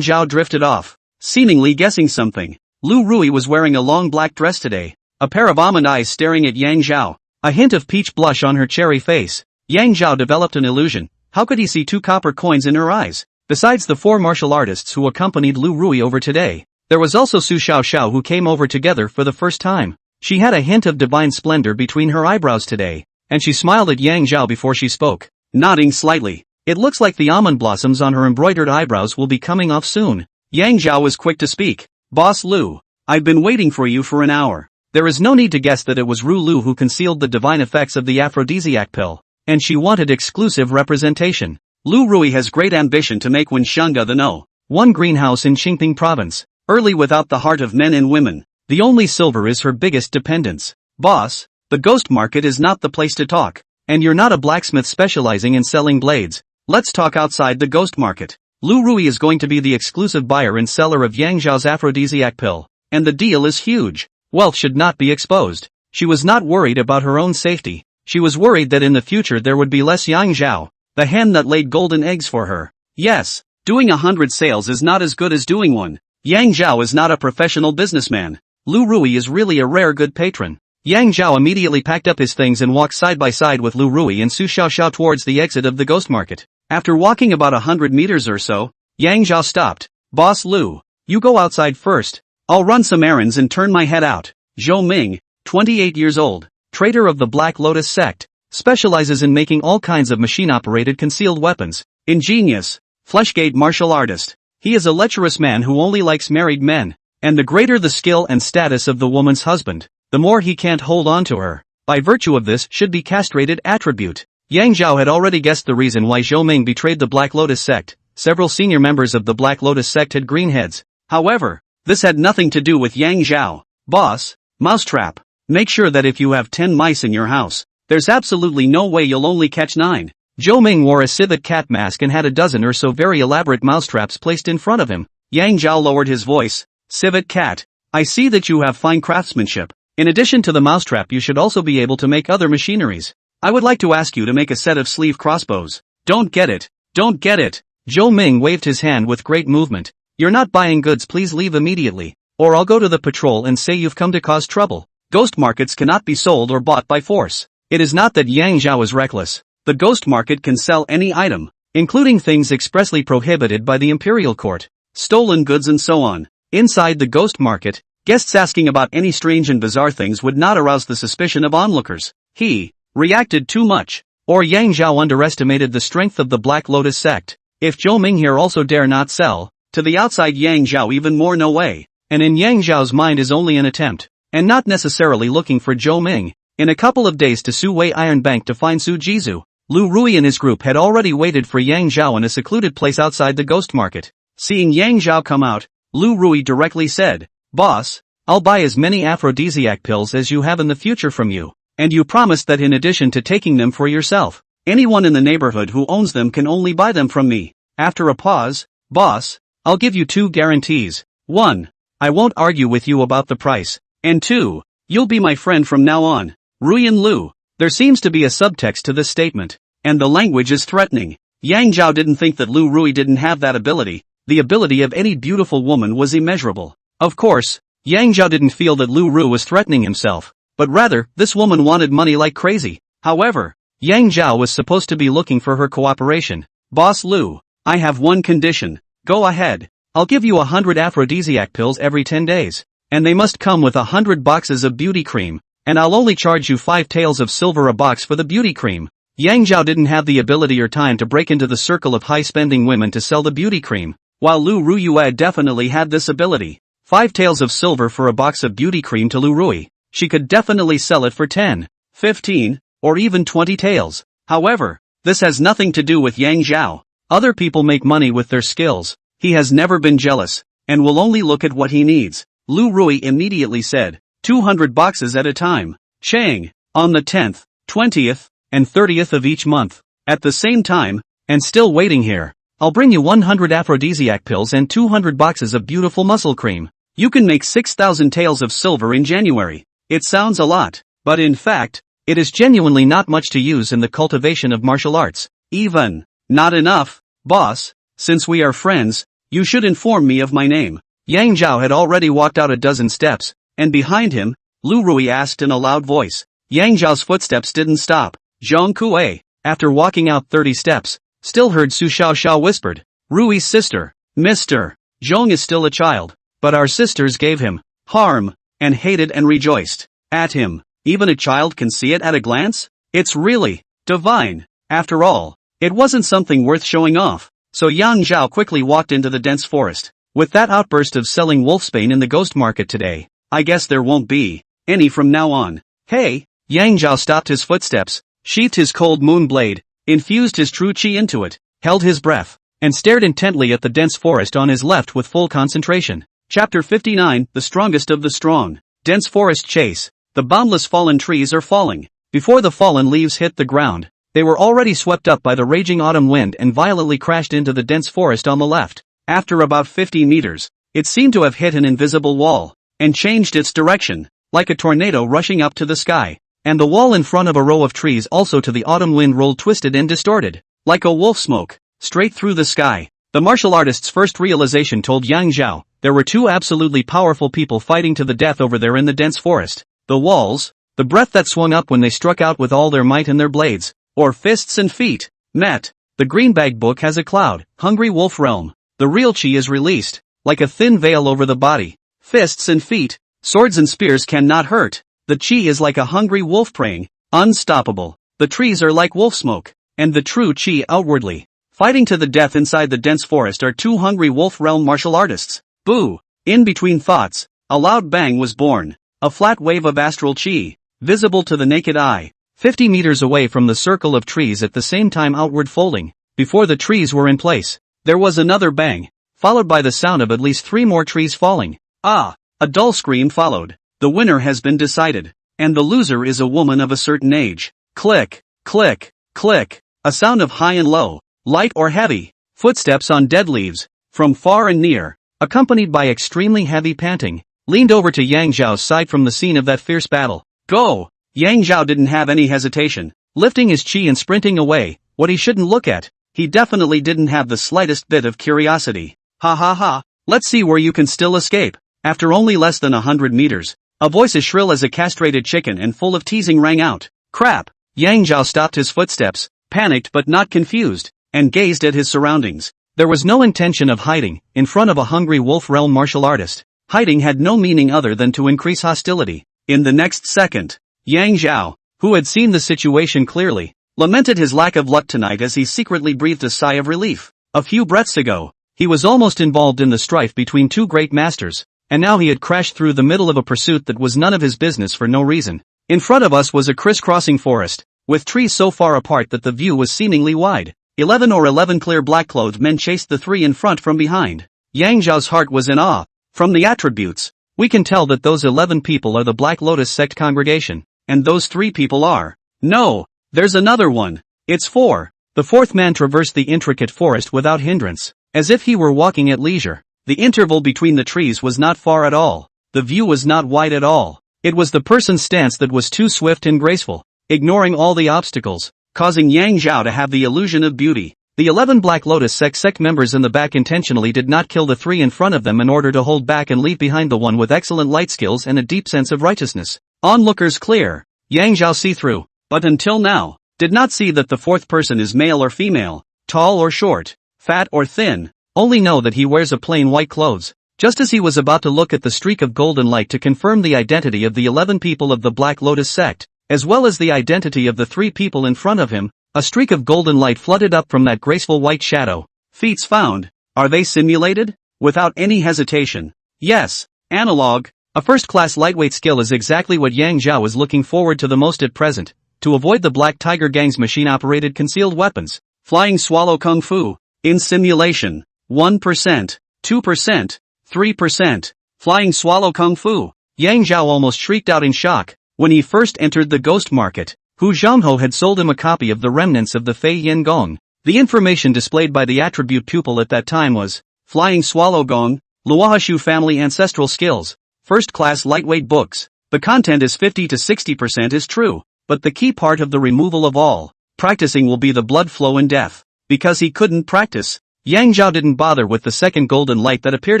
Zhao drifted off, seemingly guessing something. Lu Rui was wearing a long black dress today, a pair of almond eyes staring at Yang Zhao, a hint of peach blush on her cherry face. Yang Zhao developed an illusion. How could he see 2 copper coins in her eyes? Besides the 4 martial artists who accompanied Lu Rui over today, there was also Su Xiao who came over together for the first time. She had a hint of divine splendor between her eyebrows today, and she smiled at Yang Zhao before she spoke, nodding slightly. It looks like the almond blossoms on her embroidered eyebrows will be coming off soon. Yang Zhao was quick to speak. Boss Lu, I've been waiting for you for an hour. There is no need to guess that it was Ru Lu who concealed the divine effects of the aphrodisiac pill, and she wanted exclusive representation. Lu Rui has great ambition to make Wenshunga the No. 1 greenhouse in Qingping province, early without the heart of men and women. The only silver is her biggest dependence. Boss, the ghost market is not the place to talk, and you're not a blacksmith specializing in selling blades. Let's talk outside the ghost market. Lu Rui is going to be the exclusive buyer and seller of Yang Zhao's aphrodisiac pill, and the deal is huge. Wealth should not be exposed. She was not worried about her own safety. She was worried that in the future there would be less Yang Zhao, the hen that laid golden eggs for her. Yes, doing 100 sales is not as good as doing one. Yang Zhao is not a professional businessman. Lu Rui is really a rare good patron. Yang Zhao immediately packed up his things and walked side by side with Lu Rui and Su Xiaoxiao towards the exit of the ghost market. After walking about 100 meters or so, Yang Zhao stopped. Boss Lu, you go outside first. I'll run some errands and turn my head out. Zhou Ming, 28 years old, traitor of the Black Lotus sect, specializes in making all kinds of machine-operated concealed weapons. Ingenious, fleshgate martial artist. He is a lecherous man who only likes married men, and the greater the skill and status of the woman's husband, the more he can't hold on to her. By virtue of this should be castrated attribute. Yang Zhao had already guessed the reason why Zhou Ming betrayed the Black Lotus sect. Several senior members of the Black Lotus sect had green heads. However, this had nothing to do with Yang Zhao. Boss, mousetrap. Make sure that if you have 10 mice in your house, there's absolutely no way you'll only catch 9. Zhou Ming wore a civet cat mask and had a dozen or so very elaborate mousetraps placed in front of him. Yang Zhao lowered his voice. Civet cat, I see that you have fine craftsmanship. In addition to the mousetrap, you should also be able to make other machineries. I would like to ask you to make a set of sleeve crossbows. Don't get it. Don't get it. Zhou Ming waved his hand with great movement. You're not buying goods, please leave immediately, or I'll go to the patrol and say you've come to cause trouble. Ghost markets cannot be sold or bought by force. It is not that Yang Zhao is reckless. The ghost market can sell any item, including things expressly prohibited by the imperial court, stolen goods and so on. Inside the ghost market, guests asking about any strange and bizarre things would not arouse the suspicion of onlookers. He reacted too much, or Yang Zhao underestimated the strength of the Black Lotus sect. If Zhou Ming here also dare not sell, to the outside Yang Zhao even more no way. And in Yang Zhao's mind is only an attempt, and not necessarily looking for Zhou Ming. In a couple of days to Suwei Iron Bank to find Su Jizu, Lu Rui and his group had already waited for Yang Zhao in a secluded place outside the ghost market. Seeing Yang Zhao come out, Lu Rui directly said, Boss, I'll buy as many aphrodisiac pills as you have in the future from you, and you promised that in addition to taking them for yourself, anyone in the neighborhood who owns them can only buy them from me. After a pause, Boss, I'll give you 2 guarantees. 1. I won't argue with you about the price. And 2. You'll be my friend from now on. Rui and Lu. There seems to be a subtext to this statement, and the language is threatening. Yang Zhao didn't think that Lu Rui didn't have that ability. The ability of any beautiful woman was immeasurable. Of course, Yang Zhao didn't feel that Lu Rui was threatening himself, but rather, this woman wanted money like crazy. However, Yang Zhao was supposed to be looking for her cooperation. Boss Lu, I have one condition. Go ahead. I'll give you 100 aphrodisiac pills every 10 days, and they must come with 100 boxes of beauty cream, and I'll only charge you 5 taels of silver a box for the beauty cream. Yang Zhao didn't have the ability or time to break into the circle of high-spending women to sell the beauty cream, while Lu Rui definitely had this ability. 5 taels of silver for a box of beauty cream to Lu Rui. She could definitely sell it for 10, 15, or even 20 taels. However, this has nothing to do with Yang Zhao. Other people make money with their skills. He has never been jealous, and will only look at what he needs. Lu Rui immediately said, 200 boxes at a time. Chang, on the 10th, 20th, and 30th of each month. At the same time, and still waiting here, I'll bring you 100 aphrodisiac pills and 200 boxes of beautiful muscle cream. You can make 6,000 taels of silver in January. It sounds a lot, but in fact, it is genuinely not much to use in the cultivation of martial arts. Even, not enough, boss, since we are friends, you should inform me of my name. Yang Zhao had already walked out a dozen steps, and behind him, Lu Rui asked in a loud voice. Yang Zhao's footsteps didn't stop. Zhang Kuei, after walking out 30 steps, still heard Su Xiaoxiao whispered, Rui's sister, Mr. Zhong is still a child, but our sisters gave him harm, and hated and rejoiced at him. Even a child can see it at a glance? It's really divine. After all, it wasn't something worth showing off. So Yang Zhao quickly walked into the dense forest. With that outburst of selling wolfsbane in the ghost market today, I guess there won't be any from now on. Hey! Yang Zhao stopped his footsteps, sheathed his cold moon blade, infused his true chi into it, held his breath, and stared intently at the dense forest on his left with full concentration. Chapter 59, The Strongest of the Strong. Dense forest chase. The boundless fallen trees are falling. Before the fallen leaves hit the ground, they were already swept up by the raging autumn wind and violently crashed into the dense forest on the left. After about 50 meters, it seemed to have hit an invisible wall, and changed its direction, like a tornado rushing up to the sky. And the wall in front of a row of trees also to the autumn wind rolled twisted and distorted, like a wolf smoke, straight through the sky. The martial artist's first realization told Yang Zhao, there were two absolutely powerful people fighting to the death over there in the dense forest. The walls, the breath that swung up when they struck out with all their might and their blades, or fists and feet, met. The greenbag book has a cloud, hungry wolf realm. The real chi is released, like a thin veil over the body. Fists and feet, swords and spears cannot hurt. The chi is like a hungry wolf preying, unstoppable. The trees are like wolf smoke, and the true chi outwardly. Fighting to the death inside the dense forest are two hungry wolf realm martial artists. Boo! In between thoughts, a loud bang was born. A flat wave of astral chi, visible to the naked eye, 50 meters away from the circle of trees at the same time outward folding. Before the trees were in place, there was another bang, followed by the sound of at least 3 more trees falling. Ah! A dull scream followed. The winner has been decided, and the loser is a woman of a certain age. Click, click, click. A sound of high and low, light or heavy, footsteps on dead leaves, from far and near, accompanied by extremely heavy panting, leaned over to Yang Zhao's side from the scene of that fierce battle. Go! Yang Zhao didn't have any hesitation, lifting his chi and sprinting away. What he shouldn't look at. He definitely didn't have the slightest bit of curiosity. Ha ha ha, let's see where you can still escape. After only less than 100 meters, a voice as shrill as a castrated chicken and full of teasing rang out. Crap! Yang Zhao stopped his footsteps, panicked but not confused, and gazed at his surroundings. There was no intention of hiding, in front of a hungry wolf realm martial artist. Hiding had no meaning other than to increase hostility. In the next second, Yang Zhao, who had seen the situation clearly, lamented his lack of luck tonight as he secretly breathed a sigh of relief. A few breaths ago, he was almost involved in the strife between two great masters, and now he had crashed through the middle of a pursuit that was none of his business for no reason. In front of us was a crisscrossing forest, with trees so far apart that the view was seemingly wide. 11 clear black-clothed men chased the 3 in front from behind. Yang Zhao's heart was in awe. From the attributes, we can tell that those 11 people are the Black Lotus sect congregation. And those 3 people are. No, there's another one. It's 4. The 4th man traversed the intricate forest without hindrance, as if he were walking at leisure. The interval between the trees was not far at all. The view was not wide at all. It was the person's stance that was too swift and graceful, ignoring all the obstacles, causing Yang Zhao to have the illusion of beauty. The 11 Black Lotus sect members in the back intentionally did not kill the 3 in front of them in order to hold back and leave behind the one with excellent light skills and a deep sense of righteousness. Onlookers clear. Yang Zhao see through, but until now, did not see that the 4th person is male or female, tall or short, fat or thin, only know that he wears a plain white clothes. Just as he was about to look at the streak of golden light to confirm the identity of the 11 people of the Black Lotus sect, as well as the identity of the 3 people in front of him, a streak of golden light flooded up from that graceful white shadow. Feats found. Are they simulated? Without any hesitation. Yes, analog. A first-class lightweight skill is exactly what Yang Zhao was looking forward to the most at present, to avoid the Black Tiger Gang's machine-operated concealed weapons. Flying Swallow Kung Fu. In simulation. 1%, 2%, 3%. Flying Swallow Kung Fu. Yang Zhao almost shrieked out in shock. When he first entered the ghost market, Hu Zhangho had sold him a copy of the remnants of the Fei Yin Gong. The information displayed by the attribute pupil at that time was, Flying Swallow Gong, Luohashu family ancestral skills. First-class lightweight books. The content is 50 to 60% is true, but the key part of the removal of all practicing will be the blood flow and death. Because he couldn't practice, Yang Zhao didn't bother with the second golden light that appeared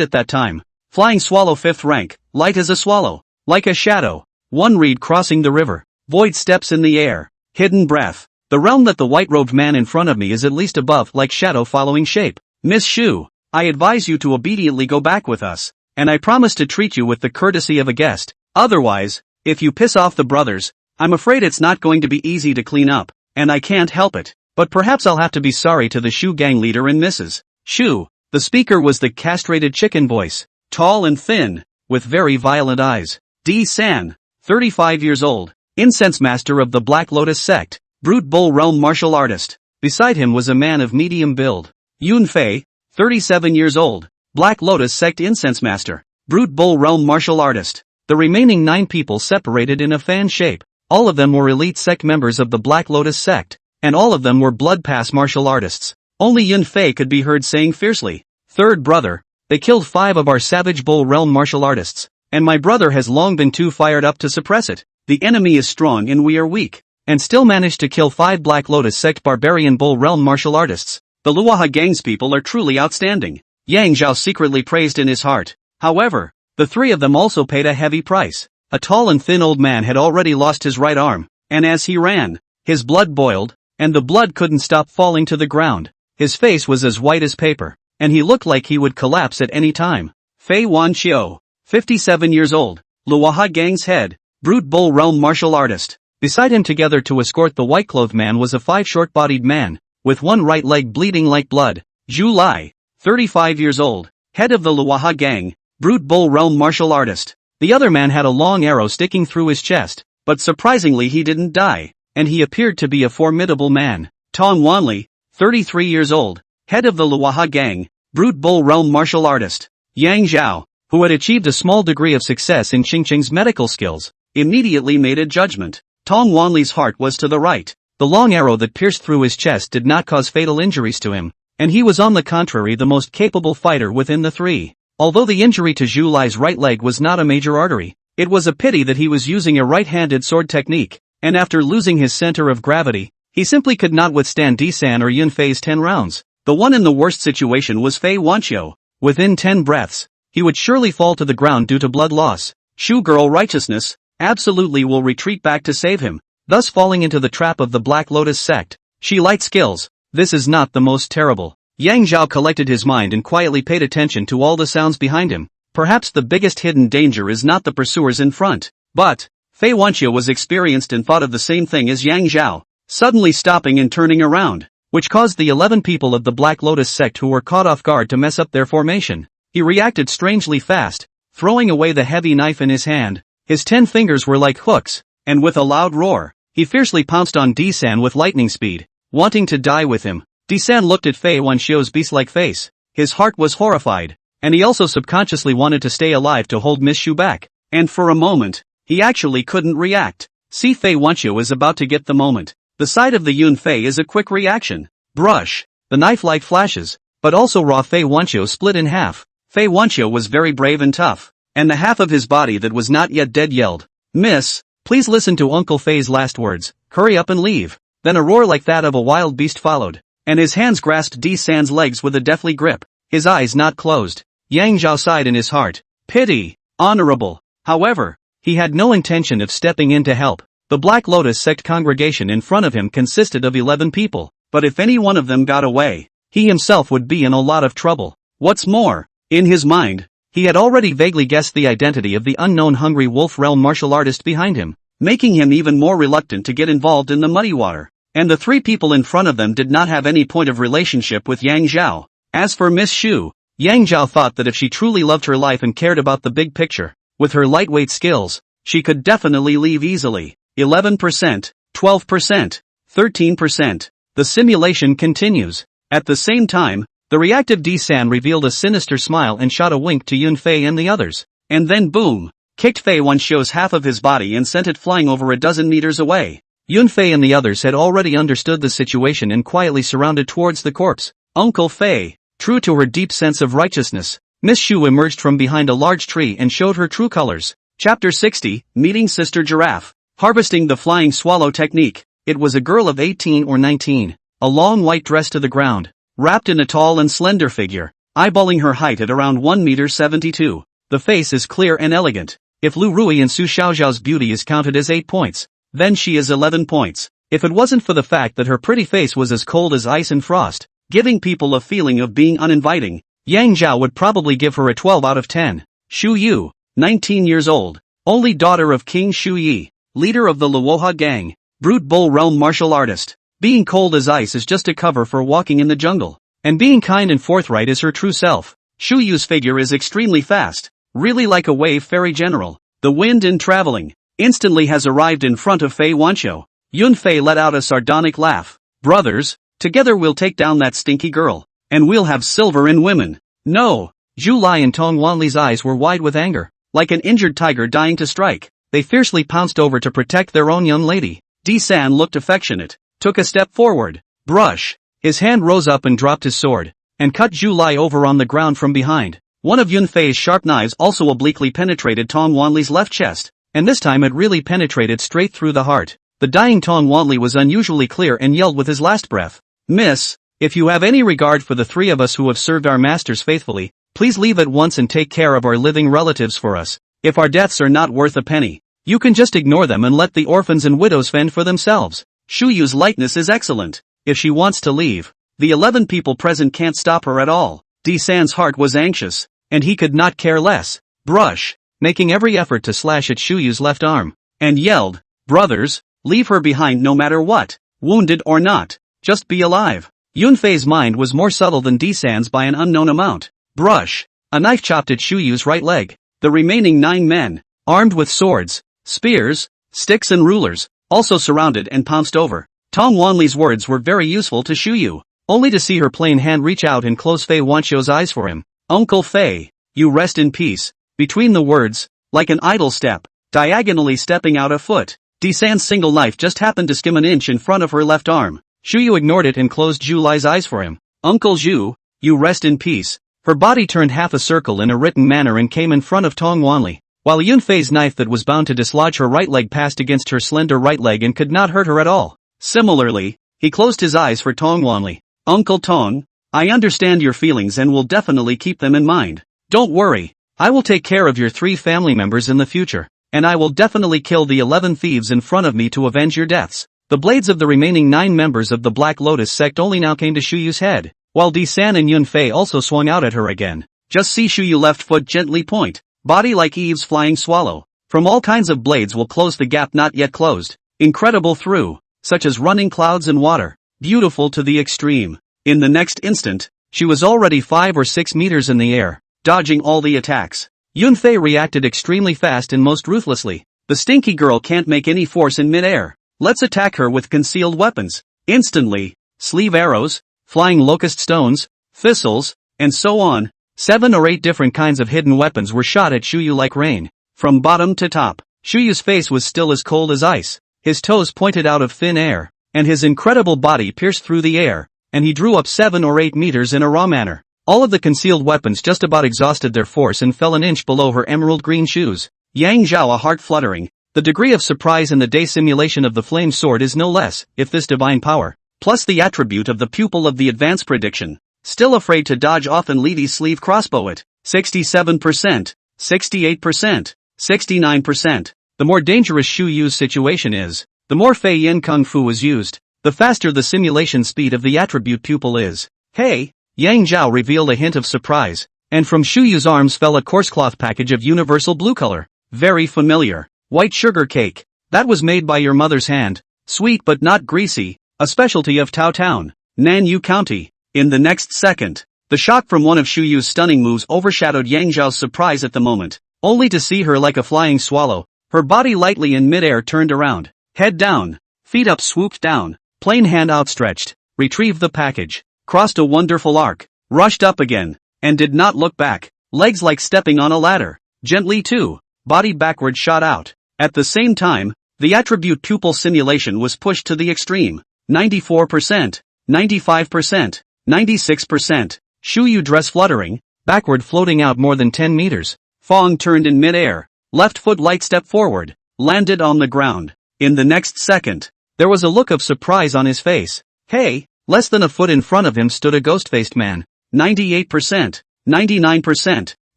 at that time. Flying Swallow 5th rank, light as a swallow, like a shadow. One reed crossing the river, void steps in the air, hidden breath. The realm that the white-robed man in front of me is at least above, like shadow following shape. Miss Shu, I advise you to obediently go back with us, and I promise to treat you with the courtesy of a guest. Otherwise, if you piss off the brothers, I'm afraid it's not going to be easy to clean up, and I can't help it. But perhaps I'll have to be sorry to the Shu gang leader and Mrs. Shu. The speaker was the castrated chicken voice, tall and thin, with very violent eyes. D-San, 35 years old, incense master of the Black Lotus sect, brute bull realm martial artist. Beside him was a man of medium build. Yun Fei, 37 years old, Black Lotus sect incense master, brute bull realm martial artist. The remaining 9 people separated in a fan shape. All of them were elite sect members of the Black Lotus sect, and all of them were blood pass martial artists. Only Yun Fei could be heard saying fiercely, "Third brother, they killed 5 of our savage bull realm martial artists, and my brother has long been too fired up to suppress it. The enemy is strong and we are weak, and still managed to kill 5 Black Lotus sect barbarian bull realm martial artists. The Luoha gang's people are truly outstanding." Yang Zhao secretly praised in his heart. However, the 3 of them also paid a heavy price. A tall and thin old man had already lost his right arm, and as he ran, his blood boiled, and the blood couldn't stop falling to the ground. His face was as white as paper, and he looked like he would collapse at any time. Fei Wanqiu, 57 years old, Luoha gang's head, brute bull realm martial artist. Beside him together to escort the white-clothed man was a 5 short-bodied man, with one right leg bleeding like blood. Zhu Lai, 35 years old, head of the Luoha gang, brute bull realm martial artist. The other man had a long arrow sticking through his chest, but surprisingly he didn't die, and he appeared to be a formidable man. Tong Wanli, 33 years old, head of the Luoha gang, brute bull realm martial artist. Yang Zhao, who had achieved a small degree of success in Qingqing's medical skills, immediately made a judgment. Tong Wanli's heart was to the right. The long arrow that pierced through his chest did not cause fatal injuries to him, and he was on the contrary the most capable fighter within the 3. Although the injury to Zhu Lai's right leg was not a major artery, it was a pity that he was using a right-handed sword technique, and after losing his center of gravity, he simply could not withstand D-San or Yun Fei's 10 rounds. The one in the worst situation was Fei Wanqiu. Within 10 breaths, he would surely fall to the ground due to blood loss. Shu Girl Righteousness absolutely will retreat back to save him, thus falling into the trap of the Black Lotus sect. She light skills, this is not the most terrible. Yang Zhao collected his mind and quietly paid attention to all the sounds behind him. Perhaps the biggest hidden danger is not the pursuers in front, but Fei Wanqiu was experienced and thought of the same thing as Yang Zhao, suddenly stopping and turning around, which caused the 11 people of the Black Lotus sect who were caught off guard to mess up their formation. He reacted strangely fast, throwing away the heavy knife in his hand. His 10 fingers were like hooks, and with a loud roar, he fiercely pounced on D-San with lightning speed, wanting to die with him. D-San looked at Fei Wanqiu's beast-like face. His heart was horrified, and he also subconsciously wanted to stay alive to hold Miss Shu back. And for a moment, he actually couldn't react. See, Fei Wanqiu is about to get the moment. The sight of the Yun Fei is a quick reaction. Brush. The knife light flashes, but also raw Fei Wanqiu split in half. Fei Wanqiu was very brave and tough, and the half of his body that was not yet dead yelled, "Miss, please listen to Uncle Fei's last words, hurry up and leave." Then a roar like that of a wild beast followed, and his hands grasped D-San's legs with a deathly grip, his eyes not closed. Yang Zhao sighed in his heart. Pity. Honorable. However, he had no intention of stepping in to help. The Black Lotus sect congregation in front of him consisted of 11 people, but if any one of them got away, he himself would be in a lot of trouble. What's more, in his mind, he had already vaguely guessed the identity of the unknown hungry wolf realm martial artist behind him, making him even more reluctant to get involved in the muddy water. And the 3 people in front of them did not have any point of relationship with Yang Zhao. As for Miss Shu, Yang Zhao thought that if she truly loved her life and cared about the big picture, with her lightweight skills, she could definitely leave easily. 11%, 12%, 13%. The simulation continues. At the same time, the reactive D-San revealed a sinister smile and shot a wink to Yun Fei and the others. And then boom, kicked Fei Wanqiu's half of his body and sent it flying over a dozen meters away. Yun Fei and the others had already understood the situation and quietly surrounded towards the corpse. Uncle Fei, true to her deep sense of righteousness, Miss Shu emerged from behind a large tree and showed her true colors. Chapter 60, Meeting Sister Giraffe. Harvesting the Flying Swallow Technique. It was a girl of 18 or 19, a long white dress to the ground, wrapped in a tall and slender figure, eyeballing her height at around 1.72 m. The face is clear and elegant. If Lu Rui and Su Xiaoxiao's beauty is counted as 8 points, then she is 11 points. If it wasn't for the fact that her pretty face was as cold as ice and frost, giving people a feeling of being uninviting, Yang Zhao would probably give her a 12 out of 10. Shu Yu, 19 years old, only daughter of King Shu Yi, leader of the Luoha gang, brute bull realm martial artist. Being cold as ice is just a cover for walking in the jungle. And being kind and forthright is her true self. Shuyu's figure is extremely fast, really like a wave fairy general. The wind in traveling instantly has arrived in front of Fei Wanqiu. Yun Fei let out a sardonic laugh. Brothers, together we'll take down that stinky girl. And we'll have silver in women. No! Zhu Lai and Tong Wanli's eyes were wide with anger. Like an injured tiger dying to strike, they fiercely pounced over to protect their own young lady. Di San looked affectionate, took a step forward. Brush! His hand rose up and dropped his sword, and cut Zhu Lai over on the ground from behind. One of Yun Fei's sharp knives also obliquely penetrated Tong Wanli's left chest, and this time it really penetrated straight through the heart. The dying Tong Wanli was unusually clear and yelled with his last breath. Miss, if you have any regard for the three of us who have served our masters faithfully, please leave at once and take care of our living relatives for us. If our deaths are not worth a penny, you can just ignore them and let the orphans and widows fend for themselves. Shuyu's lightness is excellent. If she wants to leave, the 11 people present can't stop her at all. Di San's heart was anxious, and he could not care less. Brush, making every effort to slash at Shuyu's left arm, and yelled, brothers, leave her behind no matter what, wounded or not, just be alive. Yun Fei's mind was more subtle than Di San's by an unknown amount. Brush, a knife chopped at Shuyu's right leg. The remaining 9 men, armed with swords, spears, sticks and rulers, also surrounded and pounced over. Tong Wanli's words were very useful to Shuyu, only to see her plain hand reach out and close Fei Wanqiu's eyes for him. Uncle Fei, you rest in peace. Between the words, like an idle step, diagonally stepping out a foot, Di San's single knife just happened to skim an inch in front of her left arm. Shuyu ignored it and closed Zhu Lai's eyes for him. Uncle Zhu, you rest in peace. Her body turned half a circle in a written manner and came in front of Tong Wanli, while Yun Fei's knife that was bound to dislodge her right leg passed against her slender right leg and could not hurt her at all. Similarly, he closed his eyes for Tong Wanli. Uncle Tong, I understand your feelings and will definitely keep them in mind. Don't worry, I will take care of your 3 family members in the future, and I will definitely kill the 11 thieves in front of me to avenge your deaths. The blades of the remaining 9 members of the Black Lotus sect only now came to Shuyu's head, while Di San and Yun Fei also swung out at her again. Just see Shuyu left foot gently point, body like Eve's flying swallow. From all kinds of blades will close the gap not yet closed. Incredible through, such as running clouds and water. Beautiful to the extreme. In the next instant, she was already 5 or 6 meters in the air, dodging all the attacks. Yun Fei reacted extremely fast and most ruthlessly. The stinky girl can't make any force in mid-air. Let's attack her with concealed weapons. Instantly, sleeve arrows, flying locust stones, thistles, and so on. 7 or 8 different kinds of hidden weapons were shot at Shuyu like rain. From bottom to top, Shuyu's face was still as cold as ice. His toes pointed out of thin air, and his incredible body pierced through the air, and he drew up 7 or 8 meters in a raw manner. All of the concealed weapons just about exhausted their force and fell an inch below her emerald green shoes. Yang Zhao, a heart fluttering. The degree of surprise in the day simulation of the flame sword is no less, if this divine power, plus the attribute of the pupil of the advanced prediction. Still afraid to dodge off and Li Di's sleeve crossbow it. 67%, 68%, 69%. The more dangerous Shu Yu's situation is, the more Fei Yin Kung Fu is used, the faster the simulation speed of the attribute pupil is. Hey! Yang Zhao revealed a hint of surprise, and from Shu Yu's arms fell a coarse cloth package of universal blue color. Very familiar. White sugar cake. That was made by your mother's hand. Sweet but not greasy, a specialty of Tao Town, Nanyu County. In the next second, the shock from one of Shu Yu's stunning moves overshadowed Yang Zhao's surprise at the moment, only to see her like a flying swallow, her body lightly in midair turned around, head down, feet up swooped down, plain hand outstretched, retrieved the package, crossed a wonderful arc, rushed up again, and did not look back, legs like stepping on a ladder, gently too, body backward shot out. At the same time, the attribute pupil simulation was pushed to the extreme. 94%, 95%, 96%. Shu Yu dress fluttering, backward floating out more than 10 meters. Fong turned in midair, left foot light step forward, landed on the ground. In the next second, there was a look of surprise on his face. Hey, less than a foot in front of him stood a ghost-faced man. 98%, 99%,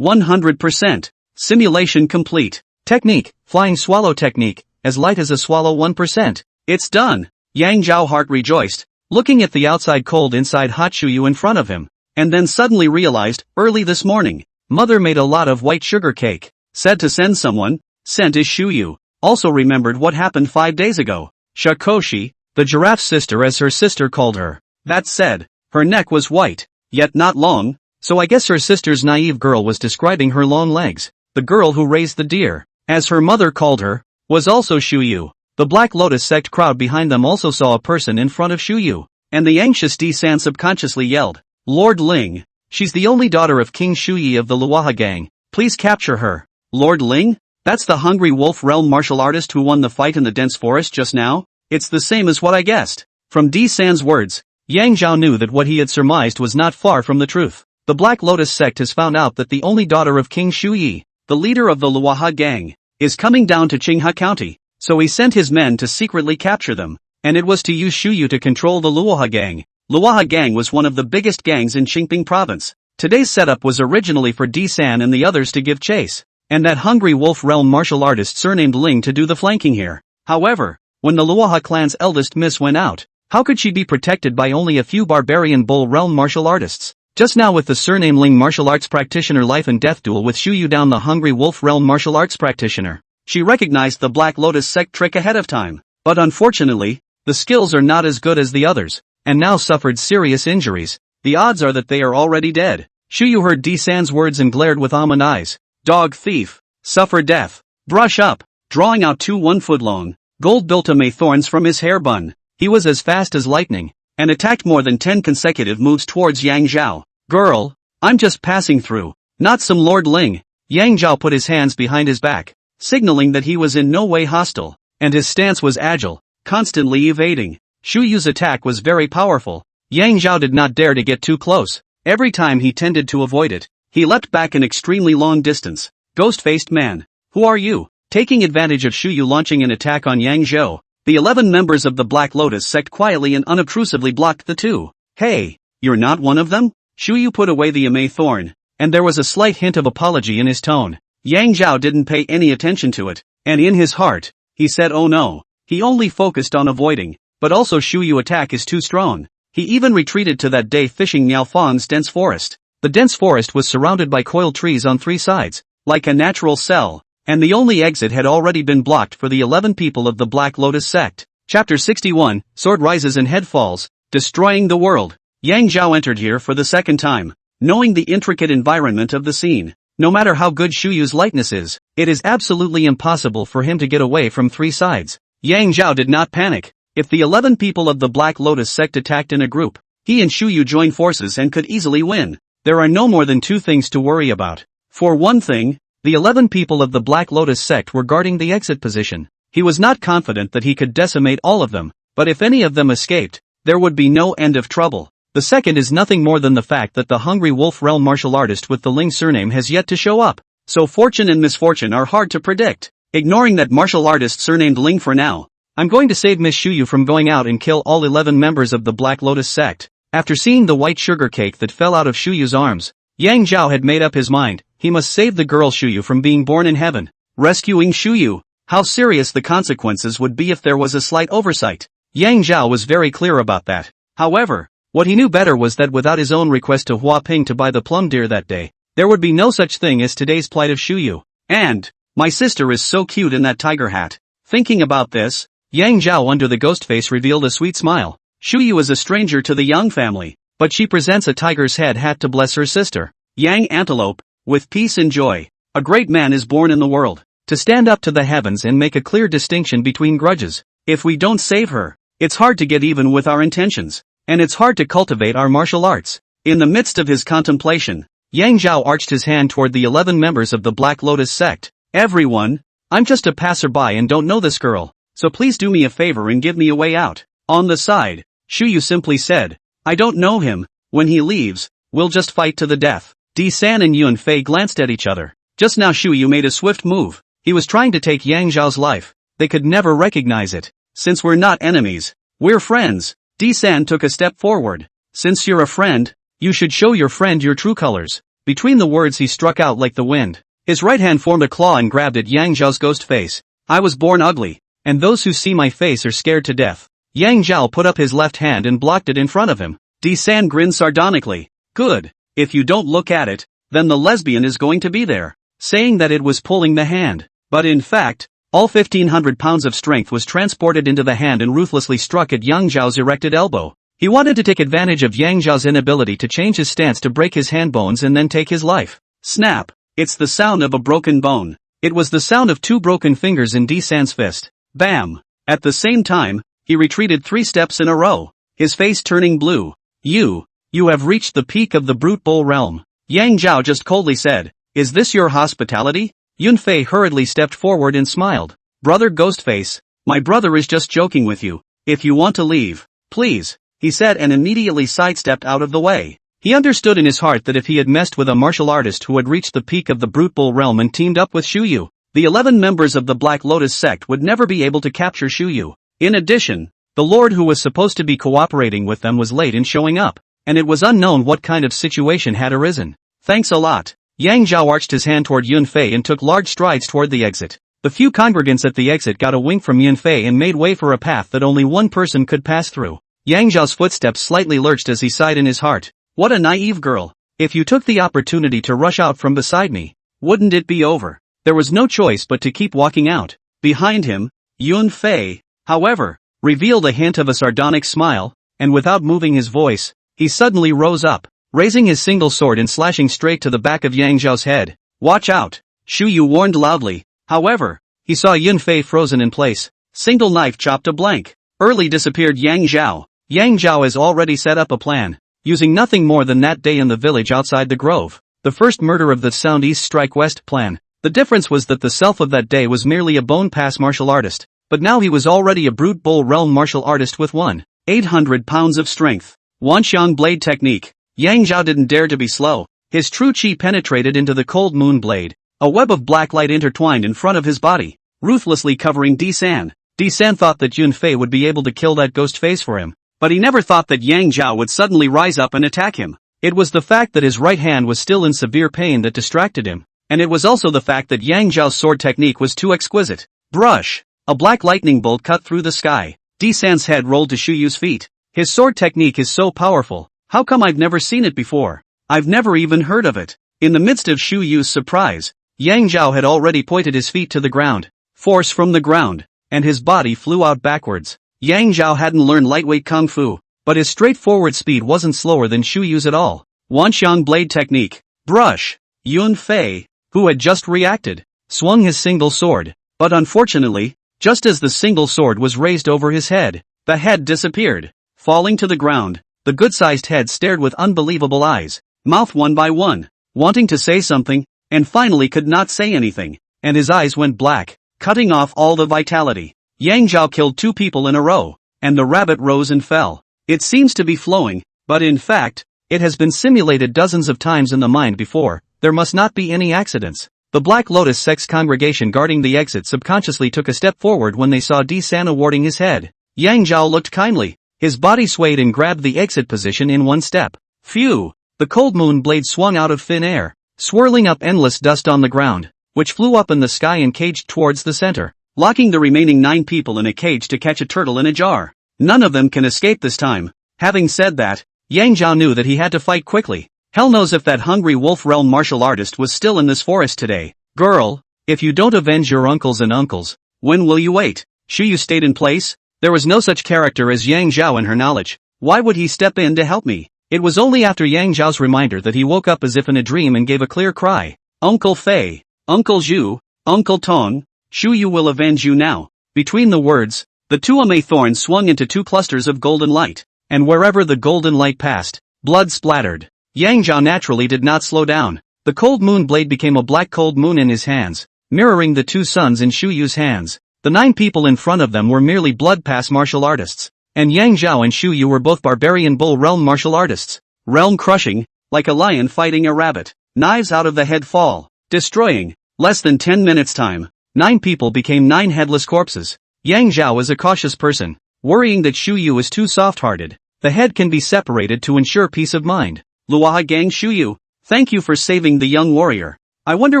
100%. Simulation complete. Technique, flying swallow technique, as light as a swallow 1%. It's done. Yang Zhao heart rejoiced, looking at the outside cold inside hot Shu Yu in front of him, and then suddenly realized, early this morning, mother made a lot of white sugar cake, said to send someone, sent is Shu Yu, also remembered what happened 5 days ago. Shakoshi, the giraffe's sister as her sister called her. That said, her neck was white, Yet not long. So I guess her sister's naive girl was describing her long legs. The girl who raised the deer, as her mother called her, was also Shuyu. The Black Lotus sect crowd behind them also saw a person in front of Shuyu. And the anxious D-san subconsciously yelled, Lord Ling. She's the only daughter of King Shuyi of the Luaha gang. Please capture her. Lord Ling? That's the Hungry Wolf Realm martial artist who won the fight in the dense forest just now? It's the same as what I guessed. From D-san's words, Yang Zhao knew that what he had surmised was not far from the truth. The Black Lotus sect has found out that the only daughter of King Shuyi, the leader of the Luaha gang, is coming down to Qinghe County, so he sent his men to secretly capture them, and it was to use Shuyu to control the Luaha gang. Luaha gang was one of the biggest gangs in Qingping province. Today's setup was originally for D-san and the others to give chase, and that Hungry Wolf Realm martial artist surnamed Ling to do the flanking here. However, when the Luaha clan's eldest miss went out, how could she be protected by only a few barbarian bull realm martial artists? Just now with the surname Ling martial arts practitioner life and death duel with Shuyu down the Hungry Wolf Realm martial arts practitioner, she recognized the Black Lotus sect trick ahead of time. But unfortunately, the skills are not as good as the others, and now suffered serious injuries. The odds are that they are already dead. Shuyu heard D-san's words and glared with almond eyes. Dog thief. Suffer death. Brush up. Drawing out 2 1-foot-long, gold-built May thorns from his hair bun, he was as fast as lightning, and attacked more than 10 consecutive moves towards Yang Zhao. Girl, I'm just passing through, not some Lord Ling. Yang Zhao put his hands behind his back, signaling that he was in no way hostile, and his stance was agile, constantly evading. Shuyu's attack was very powerful. Yang Zhao did not dare to get too close. Every time he tended to avoid it, he leapt back an extremely long distance. Ghost-faced man, who are you? Taking advantage of Shuyu launching an attack on Yang Zhao, the 11 members of the Black Lotus sect quietly and unobtrusively blocked the two. Hey, you're not one of them? Shuyu put away the Amei thorn, and there was a slight hint of apology in his tone. Yang Zhao didn't pay any attention to it, and in his heart, he said oh no. He only focused on avoiding, but also Shuyu attack is too strong. He even retreated to that day fishing Niaofang's dense forest. The dense forest was surrounded by coiled trees on 3 sides, like a natural cell, and the only exit had already been blocked for the 11 people of the Black Lotus sect. Chapter 61, Sword Rises and Head Falls, Destroying the World. Yang Zhao entered here for the second time, knowing the intricate environment of the scene. No matter how good Shuyu's lightness is, it is absolutely impossible for him to get away from 3 sides. Yang Zhao did not panic. If the 11 people of the Black Lotus sect attacked in a group, he and Shuyu joined forces and could easily win. There are no more than 2 things to worry about. For one thing, the 11 people of the Black Lotus sect were guarding the exit position. He was not confident that he could decimate all of them, but if any of them escaped, there would be no end of trouble. The second is nothing more than the fact that the Hungry Wolf Realm martial artist with the Ling surname has yet to show up. So fortune and misfortune are hard to predict. Ignoring that martial artist surnamed Ling for now, I'm going to save Miss Shuyu from going out and kill all 11 members of the Black Lotus sect. After seeing the white sugar cake that fell out of Shuyu's arms, Yang Zhao had made up his mind. He must save the girl Shuyu from being born in heaven. Rescuing Shuyu. How serious the consequences would be if there was a slight oversight. Yang Zhao was very clear about that. However, what he knew better was that without his own request to Hua Ping to buy the plum deer that day, there would be no such thing as today's plight of Shuyu. And, my sister is so cute in that tiger hat. Thinking about this, Yang Zhao under the ghost face revealed a sweet smile. Shuyu is a stranger to the Yang family, but she presents a tiger's head hat to bless her sister, Yang Antelope, with peace and joy. A great man is born in the world, to stand up to the heavens and make a clear distinction between grudges. If we don't save her, it's hard to get even with our intentions, and it's hard to cultivate our martial arts. In the midst of his contemplation, Yang Zhao arched his hand toward the 11 members of the Black Lotus sect. Everyone, I'm just a passerby and don't know this girl, so please do me a favor and give me a way out. On the side, Shuyu simply said, I don't know him. When he leaves, we'll just fight to the death. D-san and Yuan Fei glanced at each other. Just now Shuyu made a swift move. He was trying to take Yang Zhao's life. They could never recognize it. Since we're not enemies, we're friends. D-san took a step forward. Since you're a friend, you should show your friend your true colors. Between the words he struck out like the wind. His right hand formed a claw and grabbed at Yang Zhao's ghost face. I was born ugly, and those who see my face are scared to death. Yang Zhao put up his left hand and blocked it in front of him. D-san grinned sardonically. Good. If you don't look at it, then the lesbian is going to be there. Saying that it was pulling the hand. But in fact, all 1,500 pounds of strength was transported into the hand and ruthlessly struck at Yang Zhao's erected elbow. He wanted to take advantage of Yang Zhao's inability to change his stance to break his hand bones and then take his life. Snap! It's the sound of a broken bone. It was the sound of 2 broken fingers in D-San's fist. Bam! At the same time, he retreated 3 steps in a row, his face turning blue. You have reached the peak of the brute bull realm. Yang Zhao just coldly said, "Is this your hospitality?" Yun Fei hurriedly stepped forward and smiled. "Brother Ghostface, my brother is just joking with you. If you want to leave, please," he said, and immediately sidestepped out of the way. He understood in his heart that if he had messed with a martial artist who had reached the peak of the brute bull realm and teamed up with Shu Yu, the 11 members of the Black Lotus sect would never be able to capture Shu Yu. In addition, the Lord who was supposed to be cooperating with them was late in showing up, and it was unknown what kind of situation had arisen. "Thanks a lot." Yang Zhao arched his hand toward Yun Fei and took large strides toward the exit. The few congregants at the exit got a wink from Yun Fei and made way for a path that only one person could pass through. Yang Zhao's footsteps slightly lurched as he sighed in his heart. "What a naive girl. If you took the opportunity to rush out from beside me, wouldn't it be over?" There was no choice but to keep walking out. Behind him, Yun Fei, however, revealed a hint of a sardonic smile, and without moving his voice, he suddenly rose up, raising his single sword and slashing straight to the back of Yang Zhao's head. "Watch out!" Shu Yu warned loudly. However, he saw Yun Fei frozen in place. Single knife chopped a blank. Early disappeared Yang Zhao. Yang Zhao has already set up a plan, using nothing more than that day in the village outside the grove, the first murder of the Sound East Strike West plan. The difference was that the self of that day was merely a bone pass martial artist, but now he was already a brute bull realm martial artist with 1,800 pounds of strength. Wanxiang blade technique. Yang Zhao didn't dare to be slow. His true chi penetrated into the cold moon blade. A web of black light intertwined in front of his body, ruthlessly covering D-San. D-San thought that Yun Fei would be able to kill that ghost face for him, but he never thought that Yang Zhao would suddenly rise up and attack him. It was the fact that his right hand was still in severe pain that distracted him, and it was also the fact that Yang Zhao's sword technique was too exquisite. Brush! A black lightning bolt cut through the sky. D-San's head rolled to Shu Yu's feet. His sword technique is so powerful. How come I've never seen it before? I've never even heard of it. In the midst of Shu Yu's surprise, Yang Zhao had already pointed his feet to the ground. Force from the ground, and his body flew out backwards. Yang Zhao hadn't learned lightweight kung fu, but his straightforward speed wasn't slower than Shu Yu's at all. Wanxiang blade technique. Brush! Yun Fei, who had just reacted, swung his single sword, but unfortunately, just as the single sword was raised over his head, the head disappeared, falling to the ground. The good-sized head stared with unbelievable eyes, mouth one by one, wanting to say something, and finally could not say anything, and his eyes went black, cutting off all the vitality. Yang Zhao killed 2 people in a row, and the rabbit rose and fell. It seems to be flowing, but in fact, it has been simulated dozens of times in the mind before. There must not be any accidents. The Black Lotus sect's congregation guarding the exit subconsciously took a step forward when they saw D-San awarding his head. Yang Zhao looked kindly. His body swayed and grabbed the exit position in one step. Phew! The cold moon blade swung out of thin air, swirling up endless dust on the ground, which flew up in the sky and caged towards the center, locking the remaining 9 people in a cage to catch a turtle in a jar. None of them can escape this time. Having said that, Yang Zhao knew that he had to fight quickly. Hell knows if that hungry wolf realm martial artist was still in this forest today. Girl, if you don't avenge your uncles and uncles, when will you wait? Shu Yu stayed in place. There was no such character as Yang Zhao in her knowledge. Why would he step in to help me? It was only after Yang Zhao's reminder that he woke up as if in a dream and gave a clear cry. Uncle Fei, Uncle Zhu, Uncle Tong, Shu Yu will avenge you now. Between the words, the 2 Ame thorns swung into 2 clusters of golden light, and wherever the golden light passed, blood splattered. Yang Zhao naturally did not slow down. The cold moon blade became a black cold moon in his hands, mirroring the 2 suns in Shu Yu's hands. The 9 people in front of them were merely blood pass martial artists, and Yang Zhao and Shu Yu were both barbarian bull realm martial artists. Realm crushing, like a lion fighting a rabbit. Knives out of the head fall, destroying. Less than 10 minutes time, 9 people became 9 headless corpses. Yang Zhao is a cautious person, worrying that Shu Yu is too soft-hearted. The head can be separated to ensure peace of mind. Luaha gang Shu Yu, thank you for saving the young warrior. I wonder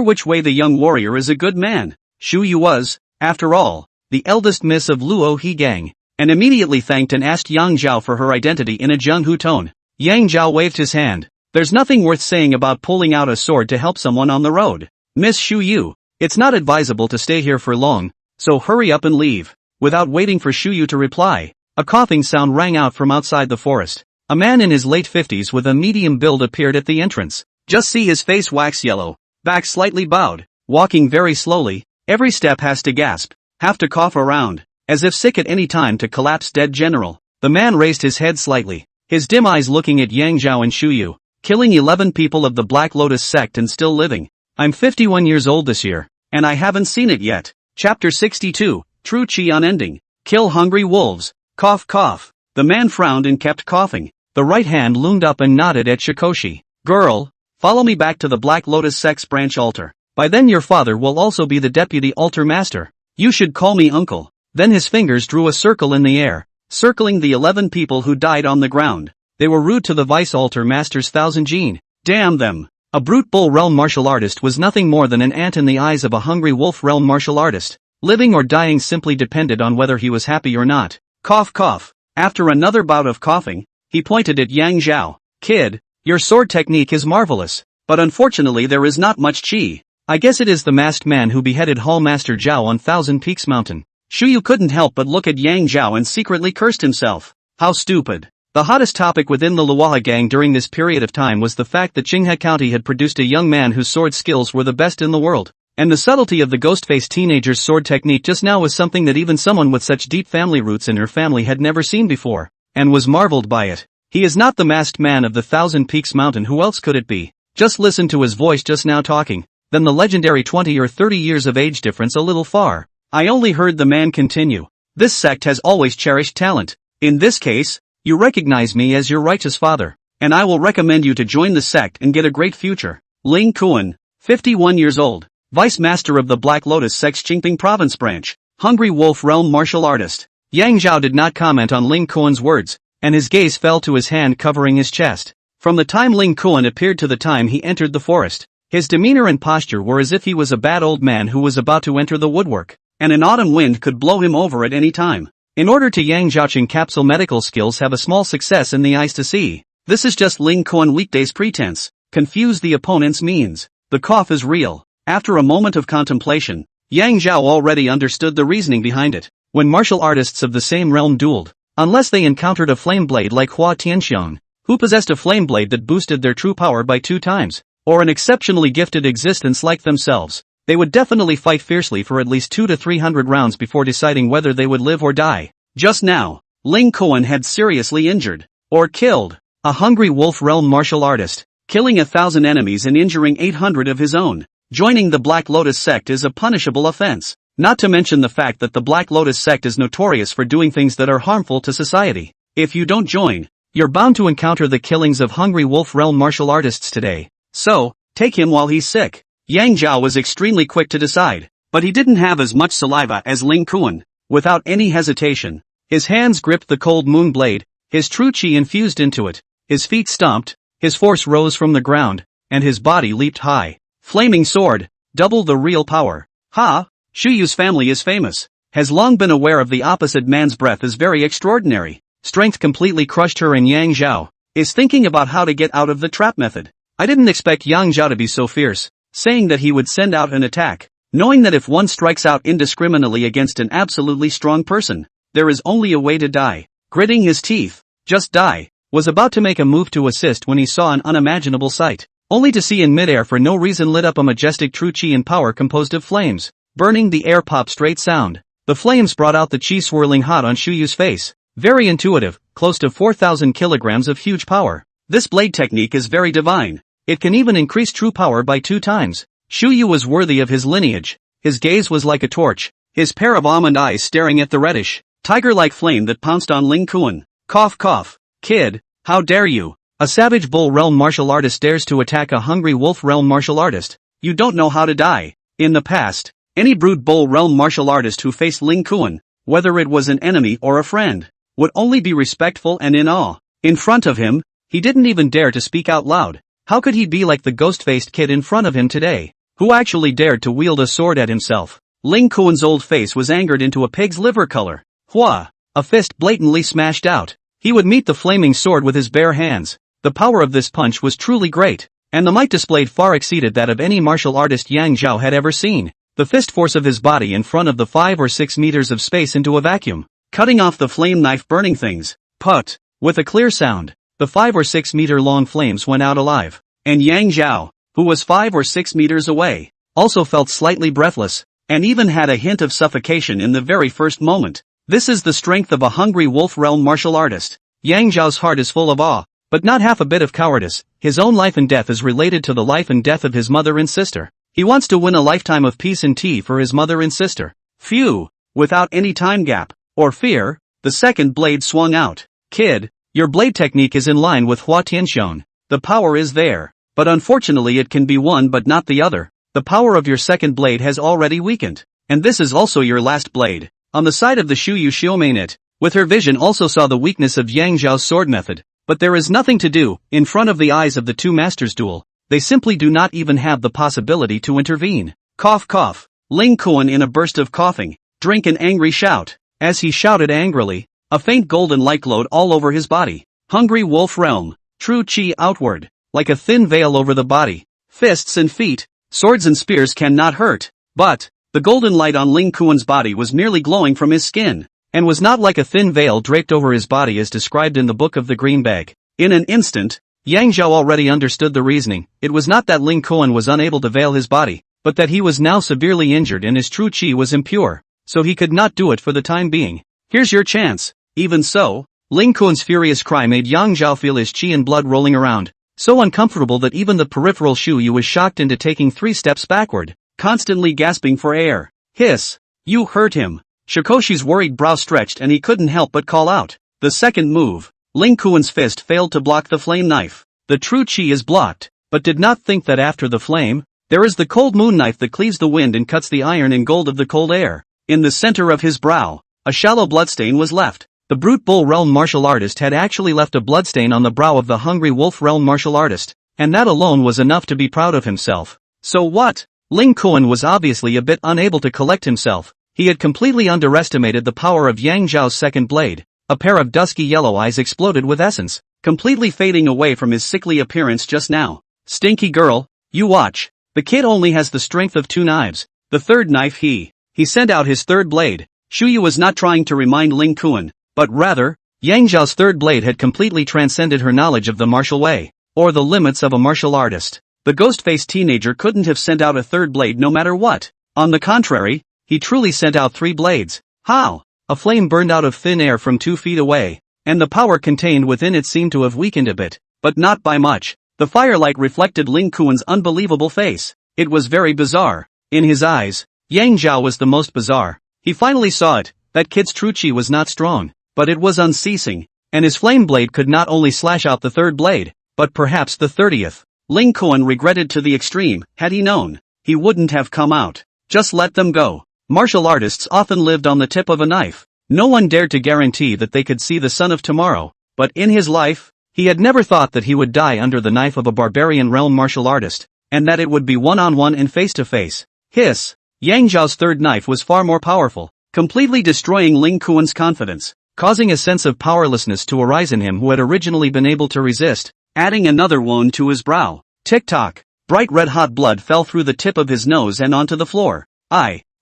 which way the young warrior is a good man. Shu Yu was, after all, the eldest miss of Luo He gang, and immediately thanked and asked Yang Zhao for her identity in a Zhenghu tone. Yang Zhao waved his hand. There's nothing worth saying about pulling out a sword to help someone on the road. Miss Shu Yu, it's not advisable to stay here for long, so hurry up and leave. Without waiting for Shu Yu to reply, A coughing sound rang out from outside the forest. A man in his late 50s with a medium build appeared at the entrance. Just see his face wax yellow, back slightly bowed, walking very slowly, every step has to gasp, have to cough around, as if sick at any time to collapse dead general. The man raised his head slightly, his dim eyes looking at Yang Zhao and Shu Yu, killing 11 people of the Black Lotus sect and still living. I'm 51 years old this year, and I haven't seen it yet. Chapter 62, True Qi Unending. Kill hungry wolves. Cough cough. The man frowned and kept coughing. The right hand loomed up and nodded at Shikoshi. Girl, follow me back to the Black Lotus sect's branch altar. By then your father will also be the deputy altar master. You should call me uncle. Then his fingers drew a circle in the air, circling the 11 people who died on the ground. They were rude to the vice altar master's thousand gene. Damn them. A brute bull realm martial artist was nothing more than an ant in the eyes of a hungry wolf realm martial artist. Living or dying simply depended on whether he was happy or not. Cough cough. After another bout of coughing, he pointed at Yang Zhao. Kid, your sword technique is marvelous, but unfortunately there is not much qi. I guess it is the masked man who beheaded Hall Master Zhao on Thousand Peaks Mountain. Shu Yu couldn't help but look at Yang Zhao and secretly cursed himself. How stupid. The hottest topic within the Luoha gang during this period of time was the fact that Qinghe County had produced a young man whose sword skills were the best in the world. And the subtlety of the ghost-faced teenager's sword technique just now was something that even someone with such deep family roots in her family had never seen before, and was marveled by it. He is not the masked man of the Thousand Peaks Mountain, who else could it be? Just listen to his voice just now talking, then the legendary 20 or 30 years of age difference a little far. I only heard the man continue. This sect has always cherished talent. In this case, you recognize me as your righteous father, and I will recommend you to join the sect and get a great future. Ling Kuan, 51 years old. Vice Master of the Black Lotus sect's Qingping Province branch, Hungry Wolf Realm martial artist. Yang Zhao did not comment on Ling Kuan's words, and his gaze fell to his hand covering his chest. From the time Ling Kuan appeared to the time he entered the forest, his demeanor and posture were as if he was a bad old man who was about to enter the woodwork, and an autumn wind could blow him over at any time. In order to Yang Zhaoqing capsule medical skills have a small success in the eyes to see. This is just Ling Kuan weekdays pretense. Confuse the opponent's means. The cough is real. After a moment of contemplation, Yang Zhao already understood the reasoning behind it. When martial artists of the same realm dueled, unless they encountered a flame blade like Hua Tianxiang, who possessed a flame blade that boosted their true power by 2 times, or an exceptionally gifted existence like themselves, they would definitely fight fiercely for at least 200 to 300 rounds before deciding whether they would live or die. Just now, Ling Kuan had seriously injured, or killed, a hungry wolf realm martial artist, killing 1,000 enemies and injuring 800 of his own. Joining the Black Lotus sect is a punishable offense, not to mention the fact that the Black Lotus sect is notorious for doing things that are harmful to society. If you don't join, you're bound to encounter the killings of hungry wolf realm martial artists today. So, take him while he's sick. Yang Zhao was extremely quick to decide, but he didn't have as much saliva as Ling Kuan. Without any hesitation, his hands gripped the cold moon blade, his true qi infused into it, his feet stomped, his force rose from the ground, and his body leaped high. Flaming sword, double the real power. Ha! Shu Yu's family is famous, has long been aware of the opposite man's breath is very extraordinary. Strength completely crushed her, and Yang Zhao is thinking about how to get out of the trap method. I didn't expect Yang Zhao to be so fierce, saying that he would send out an attack, knowing that if one strikes out indiscriminately against an absolutely strong person, there is only a way to die. Gritting his teeth, just die, was about to make a move to assist when he saw an unimaginable sight. Only to see in midair for no reason lit up a majestic true qi and power composed of flames, burning the air pop straight sound. The flames brought out the qi swirling hot on Shu Yu's face. Very intuitive, close to 4,000 kilograms of huge power. This blade technique is very divine. It can even increase true power by 2 times. Shu Yu was worthy of his lineage. His gaze was like a torch, his pair of almond eyes staring at the reddish, tiger-like flame that pounced on Ling Kuan. Cough cough. Kid, how dare you? A savage bull realm martial artist dares to attack a hungry wolf realm martial artist. You don't know how to die. In the past, any brute bull realm martial artist who faced Ling Kuan, whether it was an enemy or a friend, would only be respectful and in awe. In front of him, he didn't even dare to speak out loud. How could he be like the ghost-faced kid in front of him today, who actually dared to wield a sword at himself? Ling Kuan's old face was angered into a pig's liver color. Hua! A fist blatantly smashed out. He would meet the flaming sword with his bare hands. The power of this punch was truly great, and the might displayed far exceeded that of any martial artist Yang Zhao had ever seen. The fist force of his body in front of the 5 or 6 meters of space into a vacuum. cutting off the flame knife, burning things. Put. With a clear sound, the 5 or 6 meter long flames went out alive. And Yang Zhao, who was 5 or 6 meters away, also felt slightly breathless, and even had a hint of suffocation in the very first moment. This is the strength of a hungry wolf realm martial artist. Yang Zhao's heart is full of awe, but not half a bit of cowardice. His own life and death is related to the life and death of his mother and sister. He wants to win a lifetime of peace and tea for his mother and sister. Phew! Without any time gap or fear, the second blade swung out. Kid, your blade technique is in line with Hua Tianxiong. The power is there, but unfortunately it can be one but not the other. The power of your second blade has already weakened, and this is also your last blade. On the side of the Shu Yu Xiumainit, with her vision also saw the weakness of Yang Zhao's sword method. But there is nothing to do. In front of the eyes of the two masters duel, they simply do not even have the possibility to intervene. Cough cough. Ling Kuan in a burst of coughing, drank an angry shout. As he shouted angrily, a faint golden light glowed all over his body. Hungry wolf realm, true chi outward, like a thin veil over the body. Fists and feet, swords and spears cannot hurt. But the golden light on Ling Kuan's body was merely glowing from his skin, and was not like a thin veil draped over his body as described in the Book of the Green Bag. In an instant, Yang Zhao already understood the reasoning. It was not that Ling Kuan was unable to veil his body, but that he was now severely injured and his true chi was impure, so he could not do it for the time being. Here's your chance. Even so, Ling Kuan's furious cry made Yang Zhao feel his chi and blood rolling around, so uncomfortable that even the peripheral Shu Yu was shocked into taking 3 steps backward, constantly gasping for air. Hiss! You hurt him. Shikoshi's worried brow stretched and he couldn't help but call out. The second move, Ling Kuan's fist failed to block the flame knife. The true chi is blocked, but did not think that after the flame, there is the cold moon knife that cleaves the wind and cuts the iron and gold of the cold air. In the center of his brow, a shallow bloodstain was left. The brute bull realm martial artist had actually left a bloodstain on the brow of the hungry wolf realm martial artist, and that alone was enough to be proud of himself. So what? Ling Kuan was obviously a bit unable to collect himself. He had completely underestimated the power of Yang Zhao's second blade. A pair of dusky yellow eyes exploded with essence, completely fading away from his sickly appearance just now. Stinky girl, you watch. The kid only has the strength of 2 knives. The third knife he sent out his third blade. Shu Yu was not trying to remind Ling Kuan, but rather, Yang Zhao's third blade had completely transcended her knowledge of the martial way, or the limits of a martial artist. The ghost-faced teenager couldn't have sent out a third blade no matter what. On the contrary, he truly sent out 3 blades. How? A flame burned out of thin air from 2 feet away, and the power contained within it seemed to have weakened a bit, but not by much. The firelight reflected Ling Kuan's unbelievable face. It was very bizarre. In his eyes, Yang Zhao was the most bizarre. He finally saw it. That kid's true chi was not strong, but it was unceasing, and his flame blade could not only slash out the third blade, but perhaps the 30th. Ling Kuan regretted to the extreme. Had he known, he wouldn't have come out. Just let them go. Martial artists often lived on the tip of a knife. No one dared to guarantee that they could see the sun of tomorrow, but in his life, he had never thought that he would die under the knife of a barbarian realm martial artist, and that it would be one-on-one and face-to-face. Hiss! Yang Zhao's third knife was far more powerful, completely destroying Ling Kuan's confidence, causing a sense of powerlessness to arise in him who had originally been able to resist, adding another wound to his brow. Tick-tock! Bright red-hot blood fell through the tip of his nose and onto the floor.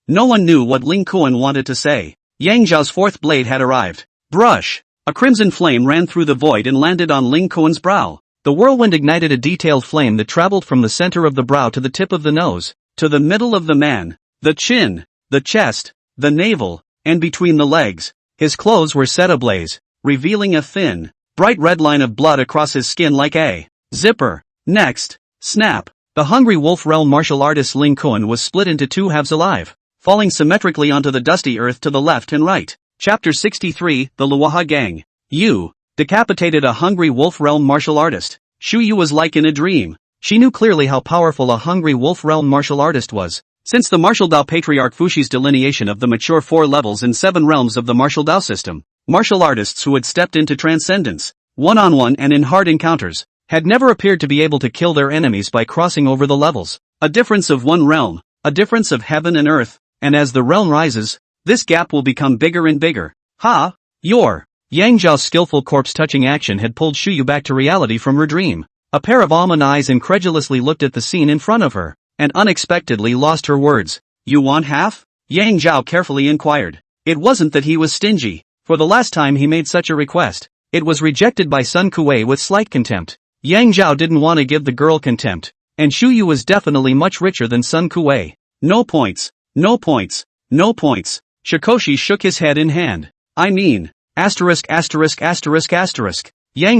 No one knew what Ling Kuan wanted to say. Yang Zhao's fourth blade had arrived. Brush! A crimson flame ran through the void and landed on Ling Kuan's brow. The whirlwind ignited a detailed flame that traveled from the center of the brow to the tip of the nose, to the middle of the man, the chin, the chest, the navel, and between the legs. His clothes were set ablaze, revealing a thin, bright red line of blood across his skin like a zipper. Next, snap! The hungry wolf realm martial artist Ling Kuan was split into 2 halves alive, falling symmetrically onto the dusty earth to the left and right. Chapter 63, The Luaha Gang. You decapitated a hungry wolf realm martial artist. Shu Yu was like in a dream. She knew clearly how powerful a hungry wolf realm martial artist was. Since the martial Dao patriarch Fushi's delineation of the mature 4 levels and 7 realms of the martial Dao system, martial artists who had stepped into transcendence, one-on-one and in hard encounters, had never appeared to be able to kill their enemies by crossing over the levels. A difference of 1 realm, a difference of heaven and earth, and as the realm rises, this gap will become bigger and bigger. Yang Zhao's skillful corpse-touching action had pulled Shu Yu back to reality from her dream. A pair of almond eyes incredulously looked at the scene in front of her, and unexpectedly lost her words. You want half? Yang Zhao carefully inquired. It wasn't that he was stingy. For the last time he made such a request, it was rejected by Sun Kuei with slight contempt. Yang Zhao didn't want to give the girl contempt, and Shu Yu was definitely much richer than Sun Kuei. No points, no points, no points. Shikoshi shook his head in hand. I mean, asterisk. Yang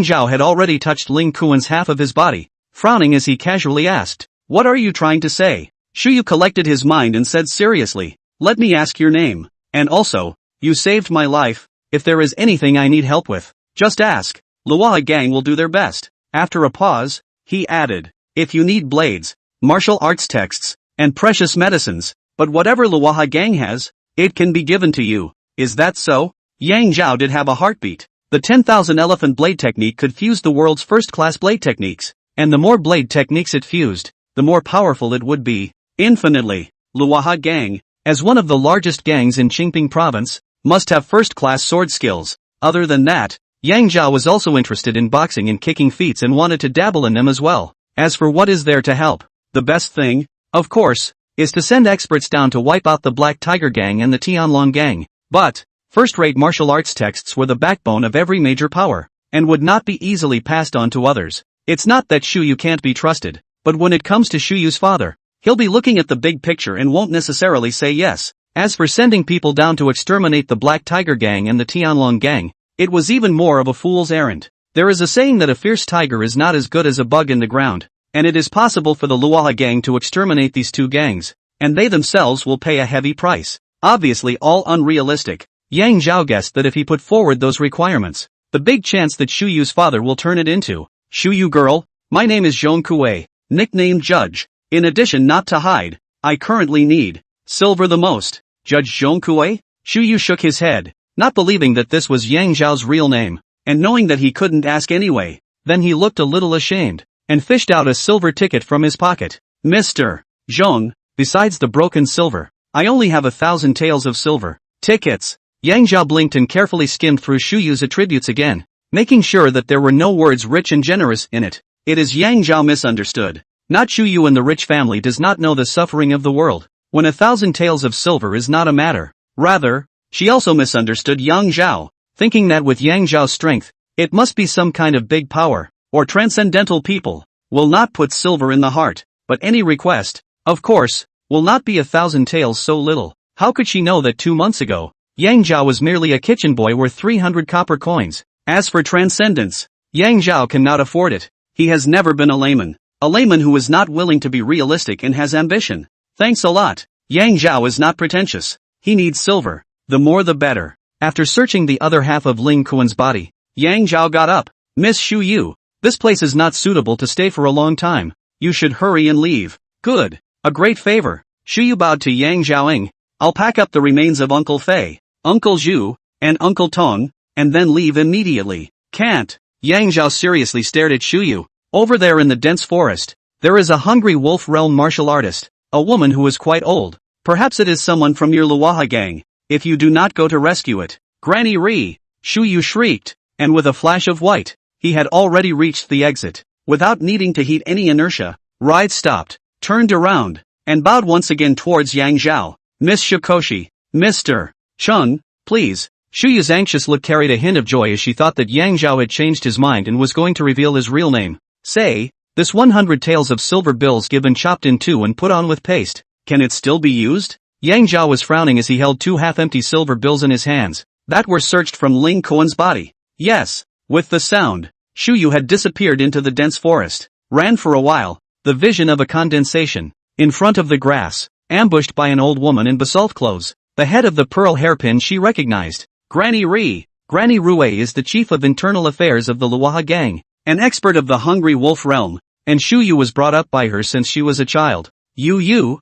Zhao had already touched Ling Kuan's half of his body, frowning as he casually asked, what are you trying to say? Shu Yu collected his mind and said seriously, let me ask your name. And also, you saved my life. If there is anything I need help with, just ask. Luoha gang will do their best. After a pause, he added, if you need blades, martial arts texts, and precious medicines, but whatever Luoha gang has, it can be given to you. Is that so? Yang Zhao did have a heartbeat. The 10,000 elephant blade technique could fuse the world's first-class blade techniques, and the more blade techniques it fused, the more powerful it would be. Infinitely. Luoha gang, as one of the largest gangs in Qingping province, must have first-class sword skills. Other than that, Yang Zhao was also interested in boxing and kicking feats and wanted to dabble in them as well. As for what is there to help, the best thing, of course, is to send experts down to wipe out the Black Tiger Gang and the Tianlong Gang. But, first-rate martial arts texts were the backbone of every major power, and would not be easily passed on to others. It's not that Shu Yu can't be trusted, but when it comes to Shu Yu's father, he'll be looking at the big picture and won't necessarily say yes. As for sending people down to exterminate the Black Tiger Gang and the Tianlong Gang, it was even more of a fool's errand. There is a saying that a fierce tiger is not as good as a bug in the ground, and it is possible for the Luoha gang to exterminate these two gangs, and they themselves will pay a heavy price. Obviously all unrealistic. Yang Zhao guessed that if he put forward those requirements, the big chance that Shu Yu's father will turn it into, Shu Yu girl, my name is Zhong Kuei, nicknamed Judge. In addition, not to hide, I currently need silver the most. Judge Zhong Kuei? Shu Yu shook his head, not believing that this was Yang Zhao's real name, and knowing that he couldn't ask anyway. Then he looked a little ashamed, and fished out a silver ticket from his pocket. Mr. Zhong, besides the broken silver, I only have 1,000 taels of silver. Tickets. Yang Zhao blinked and carefully skimmed through Shu Yu's attributes again, making sure that there were no words rich and generous in it. It is Yang Zhao misunderstood. Not Shu Yu, and the rich family does not know the suffering of the world, when 1,000 taels of silver is not a matter. Rather, she also misunderstood Yang Zhao, thinking that with Yang Zhao's strength, it must be some kind of big power, or transcendental people, will not put silver in the heart, but any request, of course, will not be 1,000 taels so little. How could she know that 2 months ago, Yang Zhao was merely a kitchen boy worth 300 copper coins? As for transcendence, Yang Zhao cannot afford it. He has never been a layman who is not willing to be realistic and has ambition. Thanks a lot. Yang Zhao is not pretentious. He needs silver. The more the better. After searching the other half of Ling Kuan's body, Yang Zhao got up. Miss Shu Yu, this place is not suitable to stay for a long time. You should hurry and leave. Good. A great favor. Shu Yu bowed to Yang Zhaoing. I'll pack up the remains of Uncle Fei, Uncle Zhu, and Uncle Tong, and then leave immediately. Can't. Yang Zhao seriously stared at Shu Yu. Over there in the dense forest, there is a hungry wolf realm martial artist, a woman who is quite old. Perhaps it is someone from your Luoha gang. If you do not go to rescue it, Granny Ri, Shu Yu shrieked, and with a flash of white, he had already reached the exit. Without needing to heed any inertia, Ride stopped, turned around, and bowed once again towards Yang Zhao. Miss Shikoshi, Mr. Chung, please. Shu Yu's anxious look carried a hint of joy as she thought that Yang Zhao had changed his mind and was going to reveal his real name. Say, this 100 taels of silver bills given chopped in two and put on with paste, can it still be used? Yang Zhao was frowning as he held two half-empty silver bills in his hands, that were searched from Ling Kuan's body. Yes. With the sound, Shu Yu had disappeared into the dense forest, ran for a while, the vision of a condensation, in front of the grass, ambushed by an old woman in basalt clothes, the head of the pearl hairpin she recognized. Granny Ri. Granny Rue is the chief of internal affairs of the Luoha gang, an expert of the hungry wolf realm, and Shu Yu was brought up by her since she was a child. You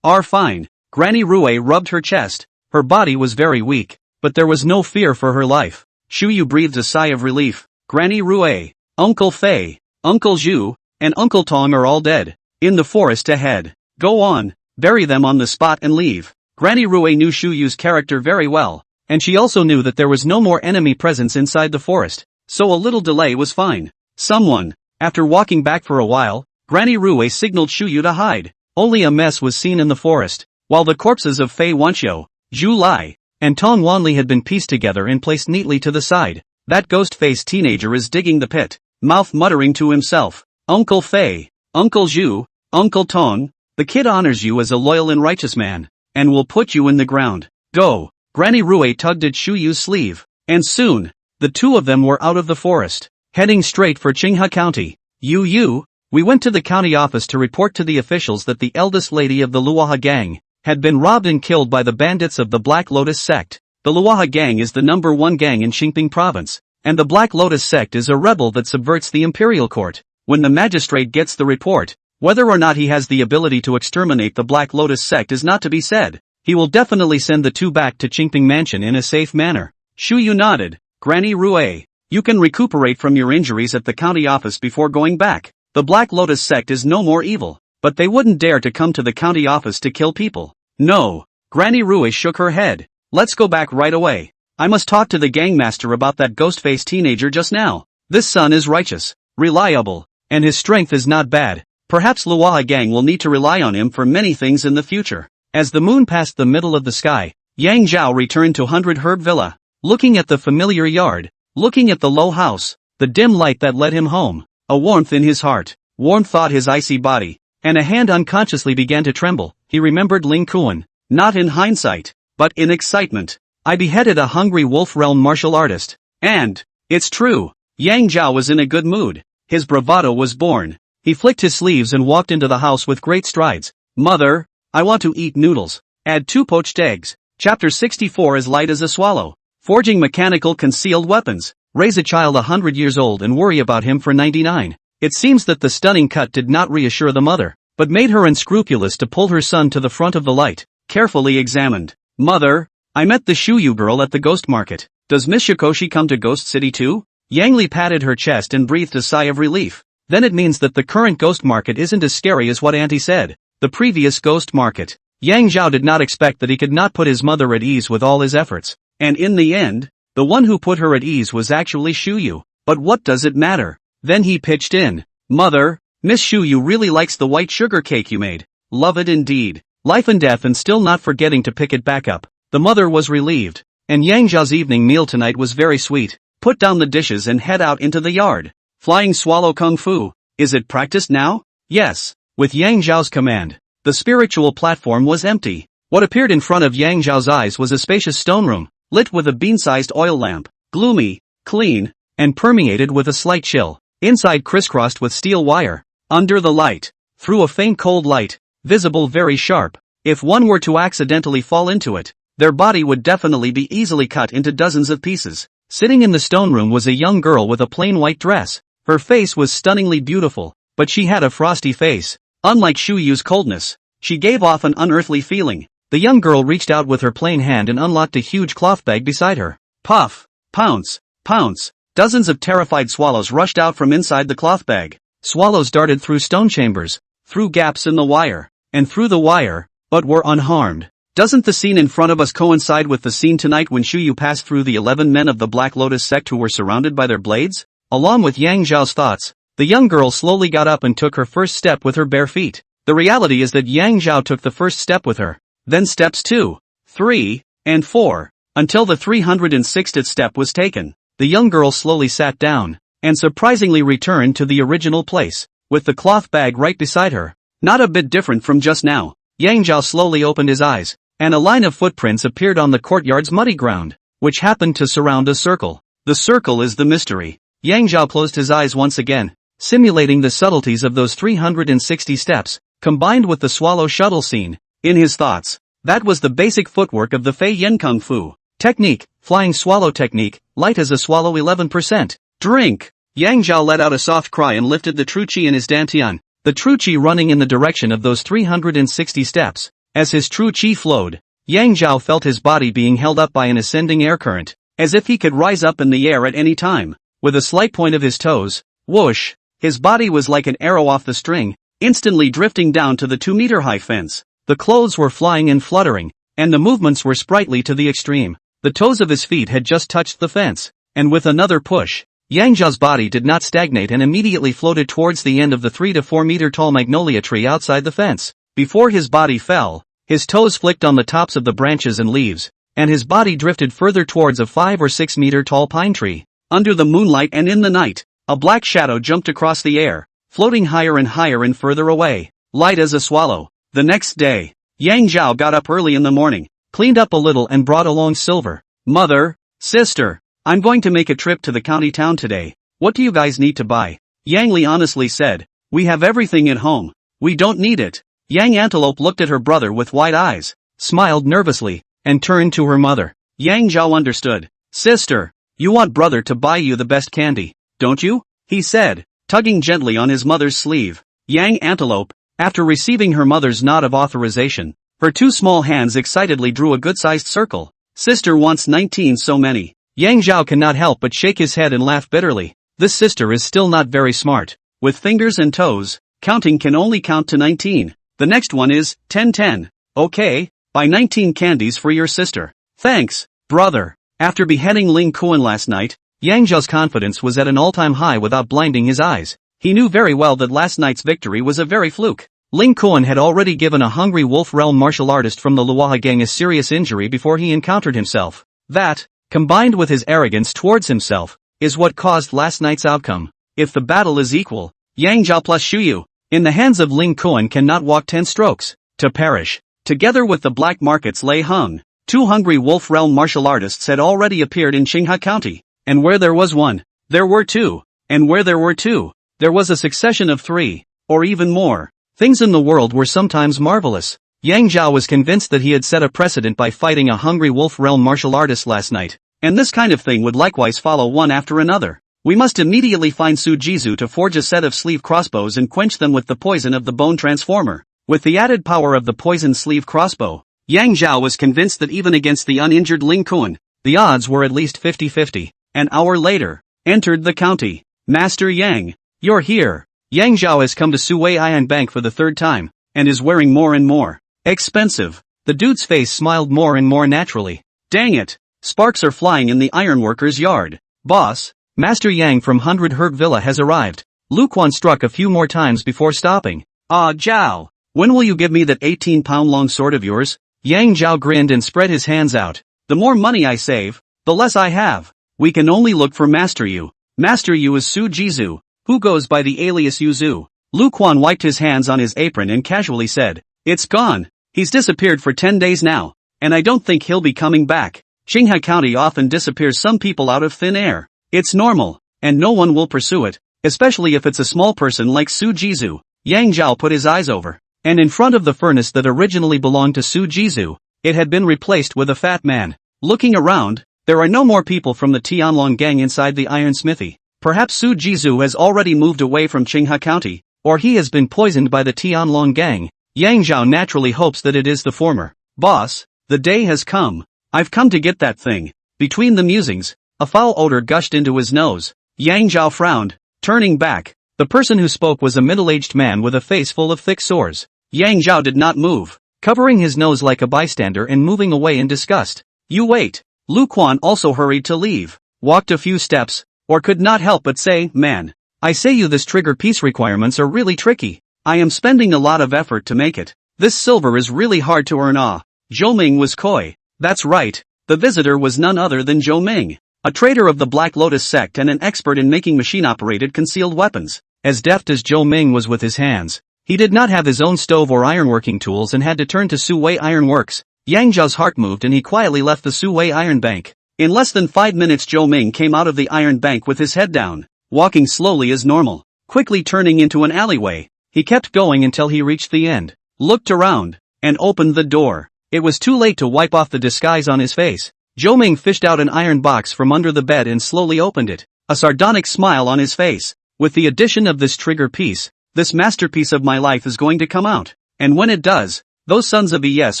are fine. Granny Rue rubbed her chest. Her body was very weak, but there was no fear for her life. Shu Yu breathed a sigh of relief. Granny Rue, Uncle Fei, Uncle Zhu, and Uncle Tong are all dead. In the forest ahead. Go on, bury them on the spot and leave. Granny Rue knew Shu Yu's character very well, and she also knew that there was no more enemy presence inside the forest, so a little delay was fine. Someone. After walking back for a while, Granny Rue signaled Shu Yu to hide. Only a mess was seen in the forest, while the corpses of Fei Wanqiu, Zhu Lai, and Tong Wanli had been pieced together and placed neatly to the side. That ghost-faced teenager is digging the pit, mouth muttering to himself. Uncle Fei, Uncle Zhu, Uncle Tong, the kid honors you as a loyal and righteous man, and will put you in the ground. Go. Granny Rue tugged at Shu Yu's sleeve, and soon, the two of them were out of the forest, heading straight for Qinghe County. Yu, we went to the county office to report to the officials that the eldest lady of the Luoha gang had been robbed and killed by the bandits of the Black Lotus sect. The Luoha gang is the #1 gang in Xingping province, and the Black Lotus sect is a rebel that subverts the imperial court. When the magistrate gets the report, whether or not he has the ability to exterminate the Black Lotus sect is not to be said. He will definitely send the two back to Qingping Mansion in a safe manner. Shu Yu nodded. Granny Rue, you can recuperate from your injuries at the county office before going back. The Black Lotus sect is no more evil, but they wouldn't dare to come to the county office to kill people. No. Granny Rue shook her head. Let's go back right away. I must talk to the gangmaster about that ghost-faced teenager just now. This son is righteous, reliable, and his strength is not bad. Perhaps Luoha gang will need to rely on him for many things in the future. As the moon passed the middle of the sky, Yang Zhao returned to 100 Herb Villa, looking at the familiar yard, looking at the low house, the dim light that led him home, a warmth in his heart, warmth thawed his icy body, and a hand unconsciously began to tremble. He remembered Ling Kuan, not in hindsight, but in excitement. I beheaded a hungry wolf realm martial artist, and, it's true, Yang Zhao was in a good mood. His bravado was born. He flicked his sleeves and walked into the house with great strides. Mother, I want to eat noodles. Add 2 poached eggs. Chapter 64 As light as a swallow. Forging mechanical concealed weapons. Raise a child 100 years old and worry about him for 99. It seems that the stunning cut did not reassure the mother, but made her unscrupulous to pull her son to the front of the light. Carefully examined. Mother, I met the Shuyu girl at the ghost market. Does Miss Shikoshi come to Ghost City too? Yang Li patted her chest and breathed a sigh of relief. Then it means that the current ghost market isn't as scary as what Auntie said. The previous ghost market. Yang Zhao did not expect that he could not put his mother at ease with all his efforts. And in the end, the one who put her at ease was actually Shuyu. But what does it matter? Then he pitched in. Mother, Miss Shuyu really likes the white sugar cake you made. Love it indeed. Life and death and still not forgetting to pick it back up. The mother was relieved. And Yang Zhao's evening meal tonight was very sweet. Put down the dishes and head out into the yard. Flying swallow kung fu. Is it practiced now? Yes. With Yang Zhao's command, the spiritual platform was empty. What appeared in front of Yang Zhao's eyes was a spacious stone room, lit with a bean-sized oil lamp, gloomy, clean, and permeated with a slight chill. Inside crisscrossed with steel wire. Under the light, through a faint cold light, visible very sharp. If one were to accidentally fall into it, their body would definitely be easily cut into dozens of pieces. Sitting in the stone room was a young girl with a plain white dress. Her face was stunningly beautiful, but she had a frosty face. Unlike Shu Yu's coldness, she gave off an unearthly feeling. The young girl reached out with her plain hand and unlocked a huge cloth bag beside her. Puff! Pounce! Pounce! Dozens of terrified swallows rushed out from inside the cloth bag. Swallows darted through stone chambers, through gaps in the wire, and through the wire, but were unharmed. Doesn't the scene in front of us coincide with the scene tonight when Shu Yu passed through the 11 men of the Black Lotus sect who were surrounded by their blades? Along with Yang Zhao's thoughts, the young girl slowly got up and took her first step with her bare feet. The reality is that Yang Zhao took the first step with her, then steps 2, 3, and 4, until the 360th step was taken. The young girl slowly sat down, and surprisingly returned to the original place, with the cloth bag right beside her. Not a bit different from just now. Yang Zhao slowly opened his eyes, and a line of footprints appeared on the courtyard's muddy ground, which happened to surround a circle. The circle is the mystery. Yang Zhao closed his eyes once again, simulating the subtleties of those 360 steps, combined with the swallow shuttle scene. In his thoughts, that was the basic footwork of the Fei Yen Kung Fu technique, flying swallow technique, light as a swallow 11%. Drink! Yang Zhao let out a soft cry and lifted the true qi in his dantian, the true qi running in the direction of those 360 steps. As his true qi flowed, Yang Zhao felt his body being held up by an ascending air current, as if he could rise up in the air at any time. With a slight point of his toes, whoosh, his body was like an arrow off the string, instantly drifting down to the 2-meter-high fence. The clothes were flying and fluttering, and the movements were sprightly to the extreme. The toes of his feet had just touched the fence, and with another push, Yang Zhao's body did not stagnate and immediately floated towards the end of the 3 to 4 meter tall magnolia tree outside the fence. Before his body fell, his toes flicked on the tops of the branches and leaves, and his body drifted further towards a 5 or 6 meter tall pine tree. Under the moonlight and in the night, a black shadow jumped across the air, floating higher and further away, light as a swallow. The next day, Yang Zhao got up early in the morning, cleaned up a little and brought along silver. Mother, sister, I'm going to make a trip to the county town today. What do you guys need to buy? Yang Li honestly said, we have everything at home. We don't need it. Yang Antelope looked at her brother with wide eyes, smiled nervously, and turned to her mother. Yang Zhao understood. Sister, you want brother to buy you the best candy, don't you? He said, tugging gently on his mother's sleeve. Yang Antelope, after receiving her mother's nod of authorization, her two small hands excitedly drew a good-sized circle. Sister wants 19 so many. Yang Zhao cannot help but shake his head and laugh bitterly. This sister is still not very smart. With fingers and toes, counting can only count to 19. The next one is 10. Okay, buy 19 candies for your sister. Thanks, brother. After beheading Ling Kuan last night, Yang Zhao's confidence was at an all-time high without blinding his eyes. He knew very well that last night's victory was a very fluke. Ling Kuan had already given a hungry wolf realm martial artist from the Luoha gang a serious injury before he encountered himself. That, combined with his arrogance towards himself, is what caused last night's outcome. If the battle is equal, Yang Zhao plus Shuyu, in the hands of Ling Kuan cannot walk 10 strokes, to perish. Together with the black market's Lei Hung, two hungry wolf realm martial artists had already appeared in Qinghai County, and where there was one, there were two, and where there were two, there was a succession of 3, or even more. Things in the world were sometimes marvelous. Yang Zhao was convinced that he had set a precedent by fighting a hungry wolf realm martial artist last night, and this kind of thing would likewise follow one after another. We must immediately find Su Jizu to forge a set of sleeve crossbows and quench them with the poison of the bone transformer. With the added power of the poison sleeve crossbow, Yang Zhao was convinced that even against the uninjured Ling Kuan, the odds were at least 50-50. An hour later, entered the county. Master Yang, you're here. Yang Zhao has come to Suwei Iron Bank for the 3rd time, and is wearing more and more expensive. The dude's face smiled more and more naturally. Dang it, sparks are flying in the ironworker's yard. Boss, Master Yang from 100 Herb Villa has arrived. Lu Quan struck a few more times before stopping. Ah, Zhao, when will you give me that 18-pound-long sword of yours? Yang Zhao grinned and spread his hands out. The more money I save, the less I have. We can only look for Master Yu. Master Yu is Su Jizu, who goes by the alias Yuzu. Lu Quan wiped his hands on his apron and casually said, it's gone. He's disappeared for 10 days now, and I don't think he'll be coming back. Qinghai County often disappears some people out of thin air. It's normal, and no one will pursue it, especially if it's a small person like Su Jizu. Yang Zhao put his eyes over, and in front of the furnace that originally belonged to Su Jizu, it had been replaced with a fat man. Looking around, there are no more people from the Tianlong gang inside the iron smithy. Perhaps Su Jizu has already moved away from Qinghai County, or he has been poisoned by the Tianlong gang. Yang Zhao naturally hopes that it is the former. Boss, the day has come. I've come to get that thing. Between the musings, a foul odor gushed into his nose. Yang Zhao frowned, turning back. The person who spoke was a middle-aged man with a face full of thick sores. Yang Zhao did not move, covering his nose like a bystander and moving away in disgust. You wait. Lu Quan also hurried to leave, walked a few steps, or could not help but say, man, I say you this trigger piece requirements are really tricky. I am spending a lot of effort to make it. This silver is really hard to earn. Zhou Ming was coy. That's right. The visitor was none other than Zhou Ming, a traitor of the Black Lotus sect and an expert in making machine-operated concealed weapons. As deft as Zhou Ming was with his hands, he did not have his own stove or ironworking tools and had to turn to Suwei Iron Works. Yang Zhao's heart moved and he quietly left the Suwei Iron Bank. In less than 5 minutes Zhou Ming came out of the Iron Bank with his head down, walking slowly as normal, quickly turning into an alleyway. He kept going until he reached the end, looked around, and opened the door. It was too late to wipe off the disguise on his face. Zhou Ming fished out an iron box from under the bed and slowly opened it, a sardonic smile on his face. With the addition of this trigger piece, this masterpiece of my life is going to come out. And when it does, those sons of ES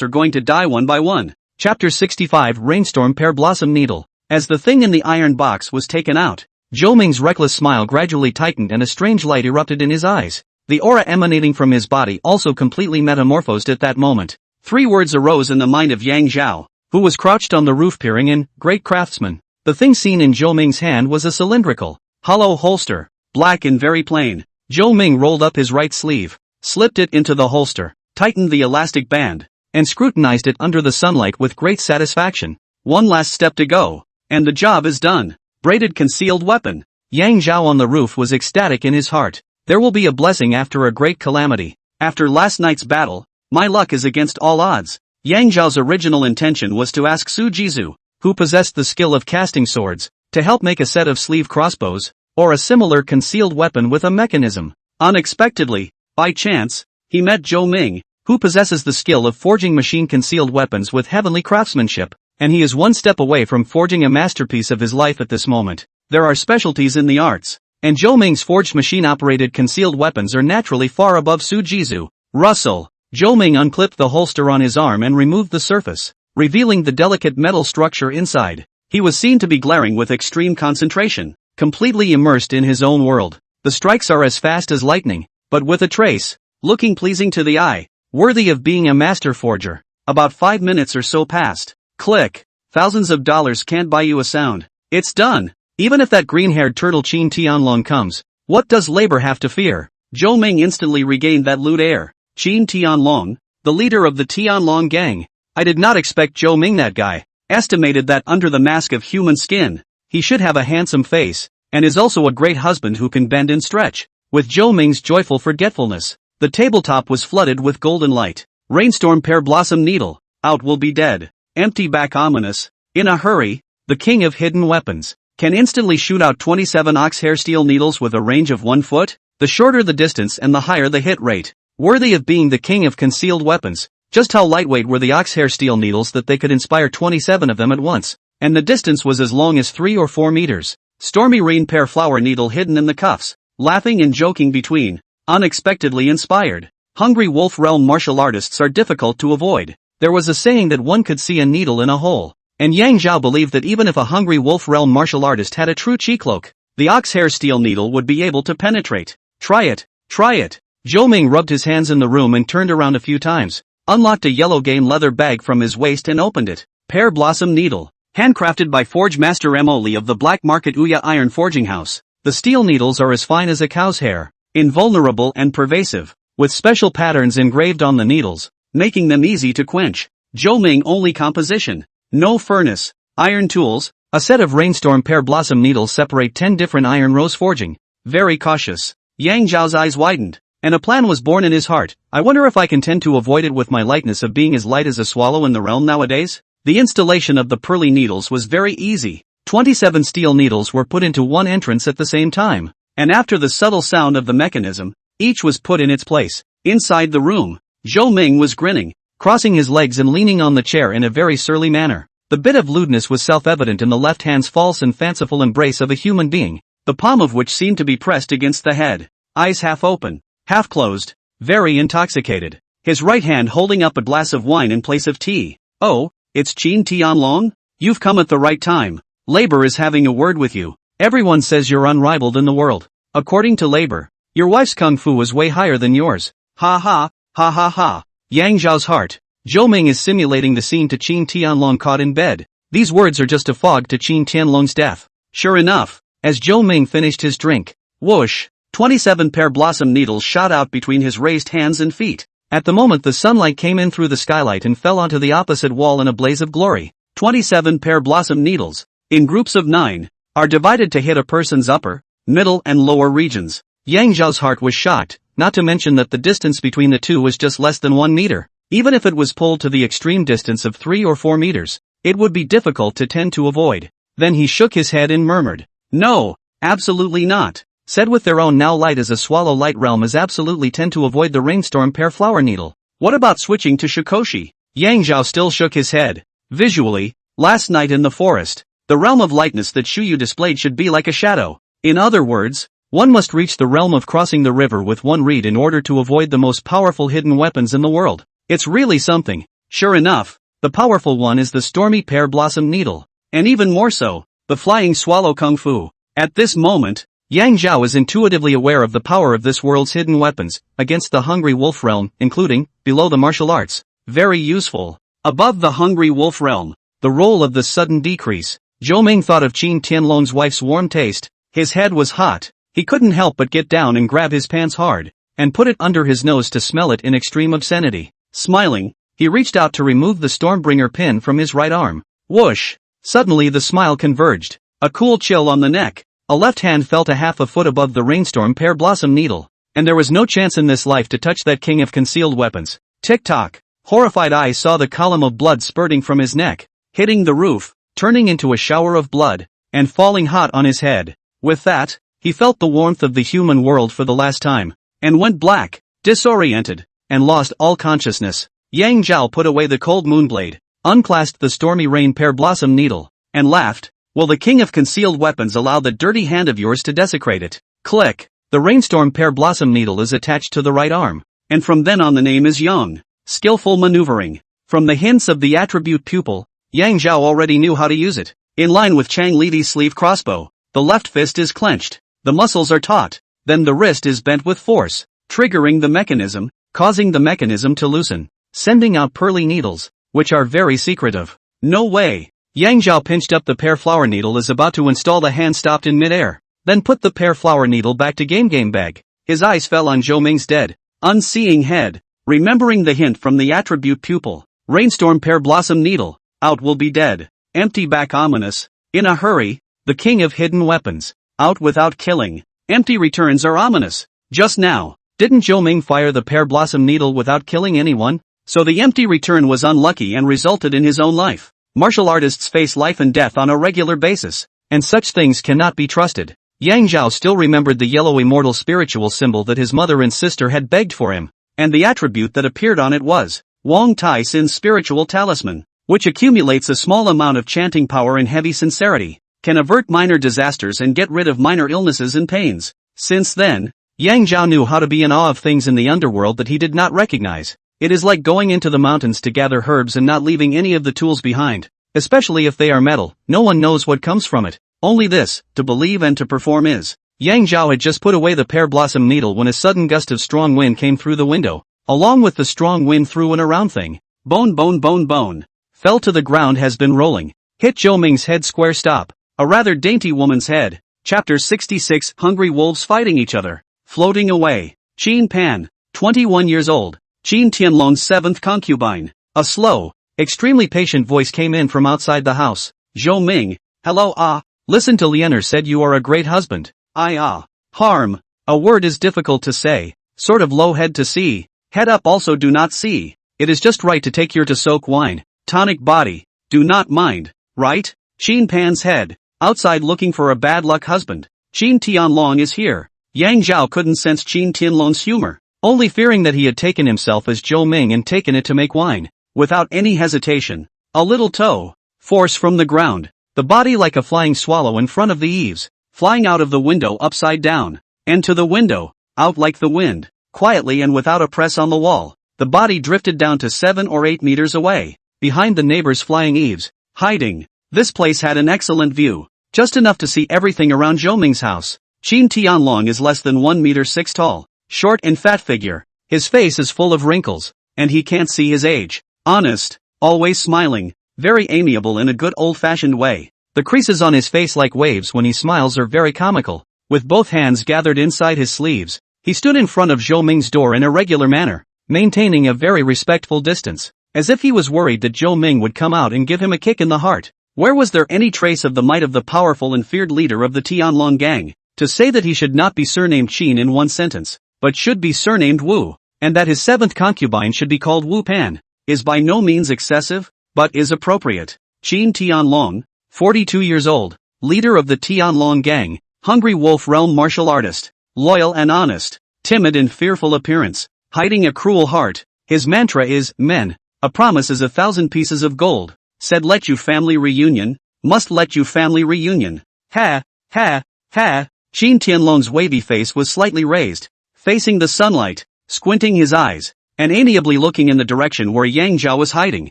are going to die one by one. Chapter 65 Rainstorm Pear Blossom Needle. As the thing in the iron box was taken out, Zhou Ming's reckless smile gradually tightened and a strange light erupted in his eyes. The aura emanating from his body also completely metamorphosed at that moment. 3 words arose in the mind of Yang Zhao, who was crouched on the roof peering in. Great craftsman. The thing seen in Zhou Ming's hand was a cylindrical, hollow holster, black and very plain. Zhou Ming rolled up his right sleeve, slipped it into the holster, tightened the elastic band, and scrutinized it under the sunlight with great satisfaction. One last step to go, and the job is done. Braided concealed weapon. Yang Zhao on the roof was ecstatic in his heart. There will be a blessing after a great calamity. After last night's battle, my luck is against all odds. Yang Zhao's original intention was to ask Su Jizu, who possessed the skill of casting swords, to help make a set of sleeve crossbows, or a similar concealed weapon with a mechanism. Unexpectedly, by chance, he met Zhou Ming, who possesses the skill of forging machine-concealed weapons with heavenly craftsmanship, and he is one step away from forging a masterpiece of his life at this moment. There are specialties in the arts, and Zhou Ming's forged machine-operated concealed weapons are naturally far above Su Jizu. Rustle. Zhou Ming unclipped the holster on his arm and removed the surface, revealing the delicate metal structure inside. He was seen to be glaring with extreme concentration, completely immersed in his own world. The strikes are as fast as lightning, but with a trace, looking pleasing to the eye, worthy of being a master forger. About 5 minutes or so passed. Click. Thousands of dollars can't buy you a sound. It's done. Even if that green-haired turtle Qin Tianlong comes, what does labor have to fear? Zhou Ming instantly regained that lewd air. Qin Tianlong, the leader of the Tianlong gang. I did not expect Zhou Ming, that guy. Estimated that under the mask of human skin, he should have a handsome face, and is also a great husband who can bend and stretch. With Zhou Ming's joyful forgetfulness, the tabletop was flooded with golden light. Rainstorm pear blossom needle, out will be dead. Empty back ominous. In a hurry, the king of hidden weapons can instantly shoot out 27 oxhair steel needles with a range of 1 foot. The shorter the distance and the higher the hit rate. Worthy of being the king of concealed weapons. Just how lightweight were the oxhair steel needles that they could inspire 27 of them at once, and the distance was as long as 3 or 4 meters. Stormy rain pear flower needle hidden in the cuffs, laughing and joking between, unexpectedly inspired. Hungry wolf realm martial artists are difficult to avoid. There was a saying that one could see a needle in a hole, and Yang Zhao believed that even if a hungry wolf realm martial artist had a true chi cloak, the oxhair steel needle would be able to penetrate. Try it, try it. Zhou Ming rubbed his hands in the room and turned around a few times, unlocked a yellow game leather bag from his waist and opened it. Pear blossom needle, handcrafted by Forge Master Mo Li of the Black Market Ouya Iron Forging House. The steel needles are as fine as a cow's hair, invulnerable and pervasive, with special patterns engraved on the needles, making them easy to quench. Zhou Ming only composition, no furnace, iron tools. A set of rainstorm pear blossom needles separate 10 different iron rose forging. Very cautious. Yang Zhao's eyes widened, and a plan was born in his heart. I wonder if I can tend to avoid it with my lightness of being as light as a swallow in the realm nowadays? The installation of the pearly needles was very easy. 27 steel needles were put into one entrance at the same time, and after the subtle sound of the mechanism, each was put in its place. Inside the room, Zhou Ming was grinning, crossing his legs and leaning on the chair in a very surly manner. The bit of lewdness was self-evident in the left hand's false and fanciful embrace of a human being, the palm of which seemed to be pressed against the head, eyes half open, half closed, very intoxicated. His right hand holding up a glass of wine in place of tea. Oh, it's Qin Tianlong? You've come at the right time. Labor is having a word with you. Everyone says you're unrivaled in the world. According to Labor, your wife's kung fu was way higher than yours. Ha ha, ha ha ha. Yang Zhao's heart. Zhou Ming is simulating the scene to Qin Tianlong caught in bed. These words are just a fog to Qin Tianlong's death. Sure enough, as Zhou Ming finished his drink, whoosh, 27 pear blossom needles shot out between his raised hands and feet. At the moment the sunlight came in through the skylight and fell onto the opposite wall in a blaze of glory. 27 pear blossom needles, in groups of 9, are divided to hit a person's upper, middle and lower regions. Yang Zhao's heart was shocked, not to mention that the distance between the two was just less than 1 meter. Even if it was pulled to the extreme distance of 3 or 4 meters, it would be difficult to tend to avoid. Then he shook his head and murmured, "No, absolutely not." Said with their own now light as a swallow light realm is absolutely tend to avoid the rainstorm pear flower needle. What about switching to Shikoshi? Yang Zhao still shook his head. Visually, last night in the forest, the realm of lightness that Shuyu displayed should be like a shadow. In other words, one must reach the realm of crossing the river with one reed in order to avoid the most powerful hidden weapons in the world. It's really something. Sure enough, the powerful one is the stormy pear blossom needle. And even more so, the flying swallow kung fu. At this moment, Yang Zhao is intuitively aware of the power of this world's hidden weapons, against the hungry wolf realm, including, below the martial arts. Very useful. Above the hungry wolf realm, the role of the sudden decrease. Zhou Ming thought of Qin Tianlong's wife's warm taste. His head was hot. He couldn't help but get down and grab his pants hard, and put it under his nose to smell it in extreme obscenity. Smiling, He reached out to remove the Stormbringer pin from his right arm. Whoosh! Suddenly the smile converged. A cool chill on the neck. A left hand felt a half a foot above the rainstorm pear blossom needle. And there was no chance in this life to touch that king of concealed weapons. Tick-tock. Horrified eyes saw the column of blood spurting from his neck, hitting the roof, turning into a shower of blood, and falling hot on his head. With that, he felt the warmth of the human world for the last time, and went black, disoriented, and lost all consciousness. Yang Zhao put away the cold moonblade, unclasped the stormy rain pear blossom needle, and laughed. Will the king of concealed weapons allow the dirty hand of yours to desecrate it? Click. The rainstorm pear blossom needle is attached to the right arm, and from then on the name is Yang. Skillful maneuvering. From the hints of the attribute pupil, Yang Zhao already knew how to use it. In line with Chang Lidi's sleeve crossbow, the left fist is clenched, the muscles are taut, then the wrist is bent with force, triggering the mechanism, causing the mechanism to loosen, sending out pearly needles, which are very secretive. No way! Yang Zhao pinched up the pear flower needle as about to install the hand stopped in midair, then put the pear flower needle back to game bag. His eyes fell on Zhou Ming's dead, unseeing head. Remembering the hint from the attribute pupil, rainstorm pear blossom needle, out will be dead. Empty back ominous. In a hurry, the king of hidden weapons, out without killing. Empty returns are ominous. Just now, didn't Zhou Ming fire the pear blossom needle without killing anyone? So the empty return was unlucky and resulted in his own life. Martial artists face life and death on a regular basis, and such things cannot be trusted. Yang Zhao still remembered the yellow immortal spiritual symbol that his mother and sister had begged for him. And the attribute that appeared on it was Wong Tai Sin's spiritual talisman, which accumulates a small amount of chanting power and heavy sincerity, can avert minor disasters and get rid of minor illnesses and pains. Since then, Yang Zhao knew how to be in awe of things in the underworld that he did not recognize. It is like going into the mountains to gather herbs and not leaving any of the tools behind, especially if they are metal. No one knows what comes from it. Only this, to believe and to perform is. Yang Zhao had just put away the pear blossom needle when a sudden gust of strong wind came through the window. Along with the strong wind threw an around thing. Bone. Fell to the ground has been rolling. Hit Zhou Ming's head square stop. A rather dainty woman's head. Chapter 66 Hungry wolves fighting each other. Floating away. Qin Pan, 21 years old. Qin Tianlong's 7th concubine. A slow, extremely patient voice came in from outside the house. Zhou Ming, hello listen to Lianer said you are a great husband. Harm. A word is difficult to say, sort of low head to see, head up also do not see. It is just right to take your to soak wine, tonic body, do not mind, right? Qin Pan's head, outside looking for a bad luck husband. Qin Tianlong is here. Yang Zhao couldn't sense Qin Tianlong's humor, only fearing that he had taken himself as Zhou Ming and taken it to make wine. Without any hesitation, a little toe, force from the ground, the body like a flying swallow in front of the eaves. Flying out of the window upside down, and to the window, out like the wind, quietly and without a press on the wall, the body drifted down to 7 or 8 meters away, behind the neighbor's flying eaves, hiding. This place had an excellent view, just enough to see everything around Zhou Ming's house. Qin Tianlong is less than 1 meter 6 tall, short and fat figure, his face is full of wrinkles, and he can't see his age. Honest, always smiling, very amiable in a good old-fashioned way. The creases on his face like waves when he smiles are very comical. With both hands gathered inside his sleeves, he stood in front of Zhou Ming's door in a regular manner, maintaining a very respectful distance, as if he was worried that Zhou Ming would come out and give him a kick in the heart. Where was there any trace of the might of the powerful and feared leader of the Tianlong gang, to say that he should not be surnamed Qin in one sentence, but should be surnamed Wu, and that his 7th concubine should be called Wu Pan, is by no means excessive, but is appropriate. Qin Tianlong, 42 years old, leader of the Tianlong gang, hungry wolf realm martial artist, loyal and honest, timid and fearful appearance, hiding a cruel heart. His mantra is, men, a promise is 1,000 pieces of gold, said let you family reunion, must let you family reunion. Ha. Qin Tianlong's wavy face was slightly raised, facing the sunlight, squinting his eyes, and amiably looking in the direction where Yang Zhao was hiding.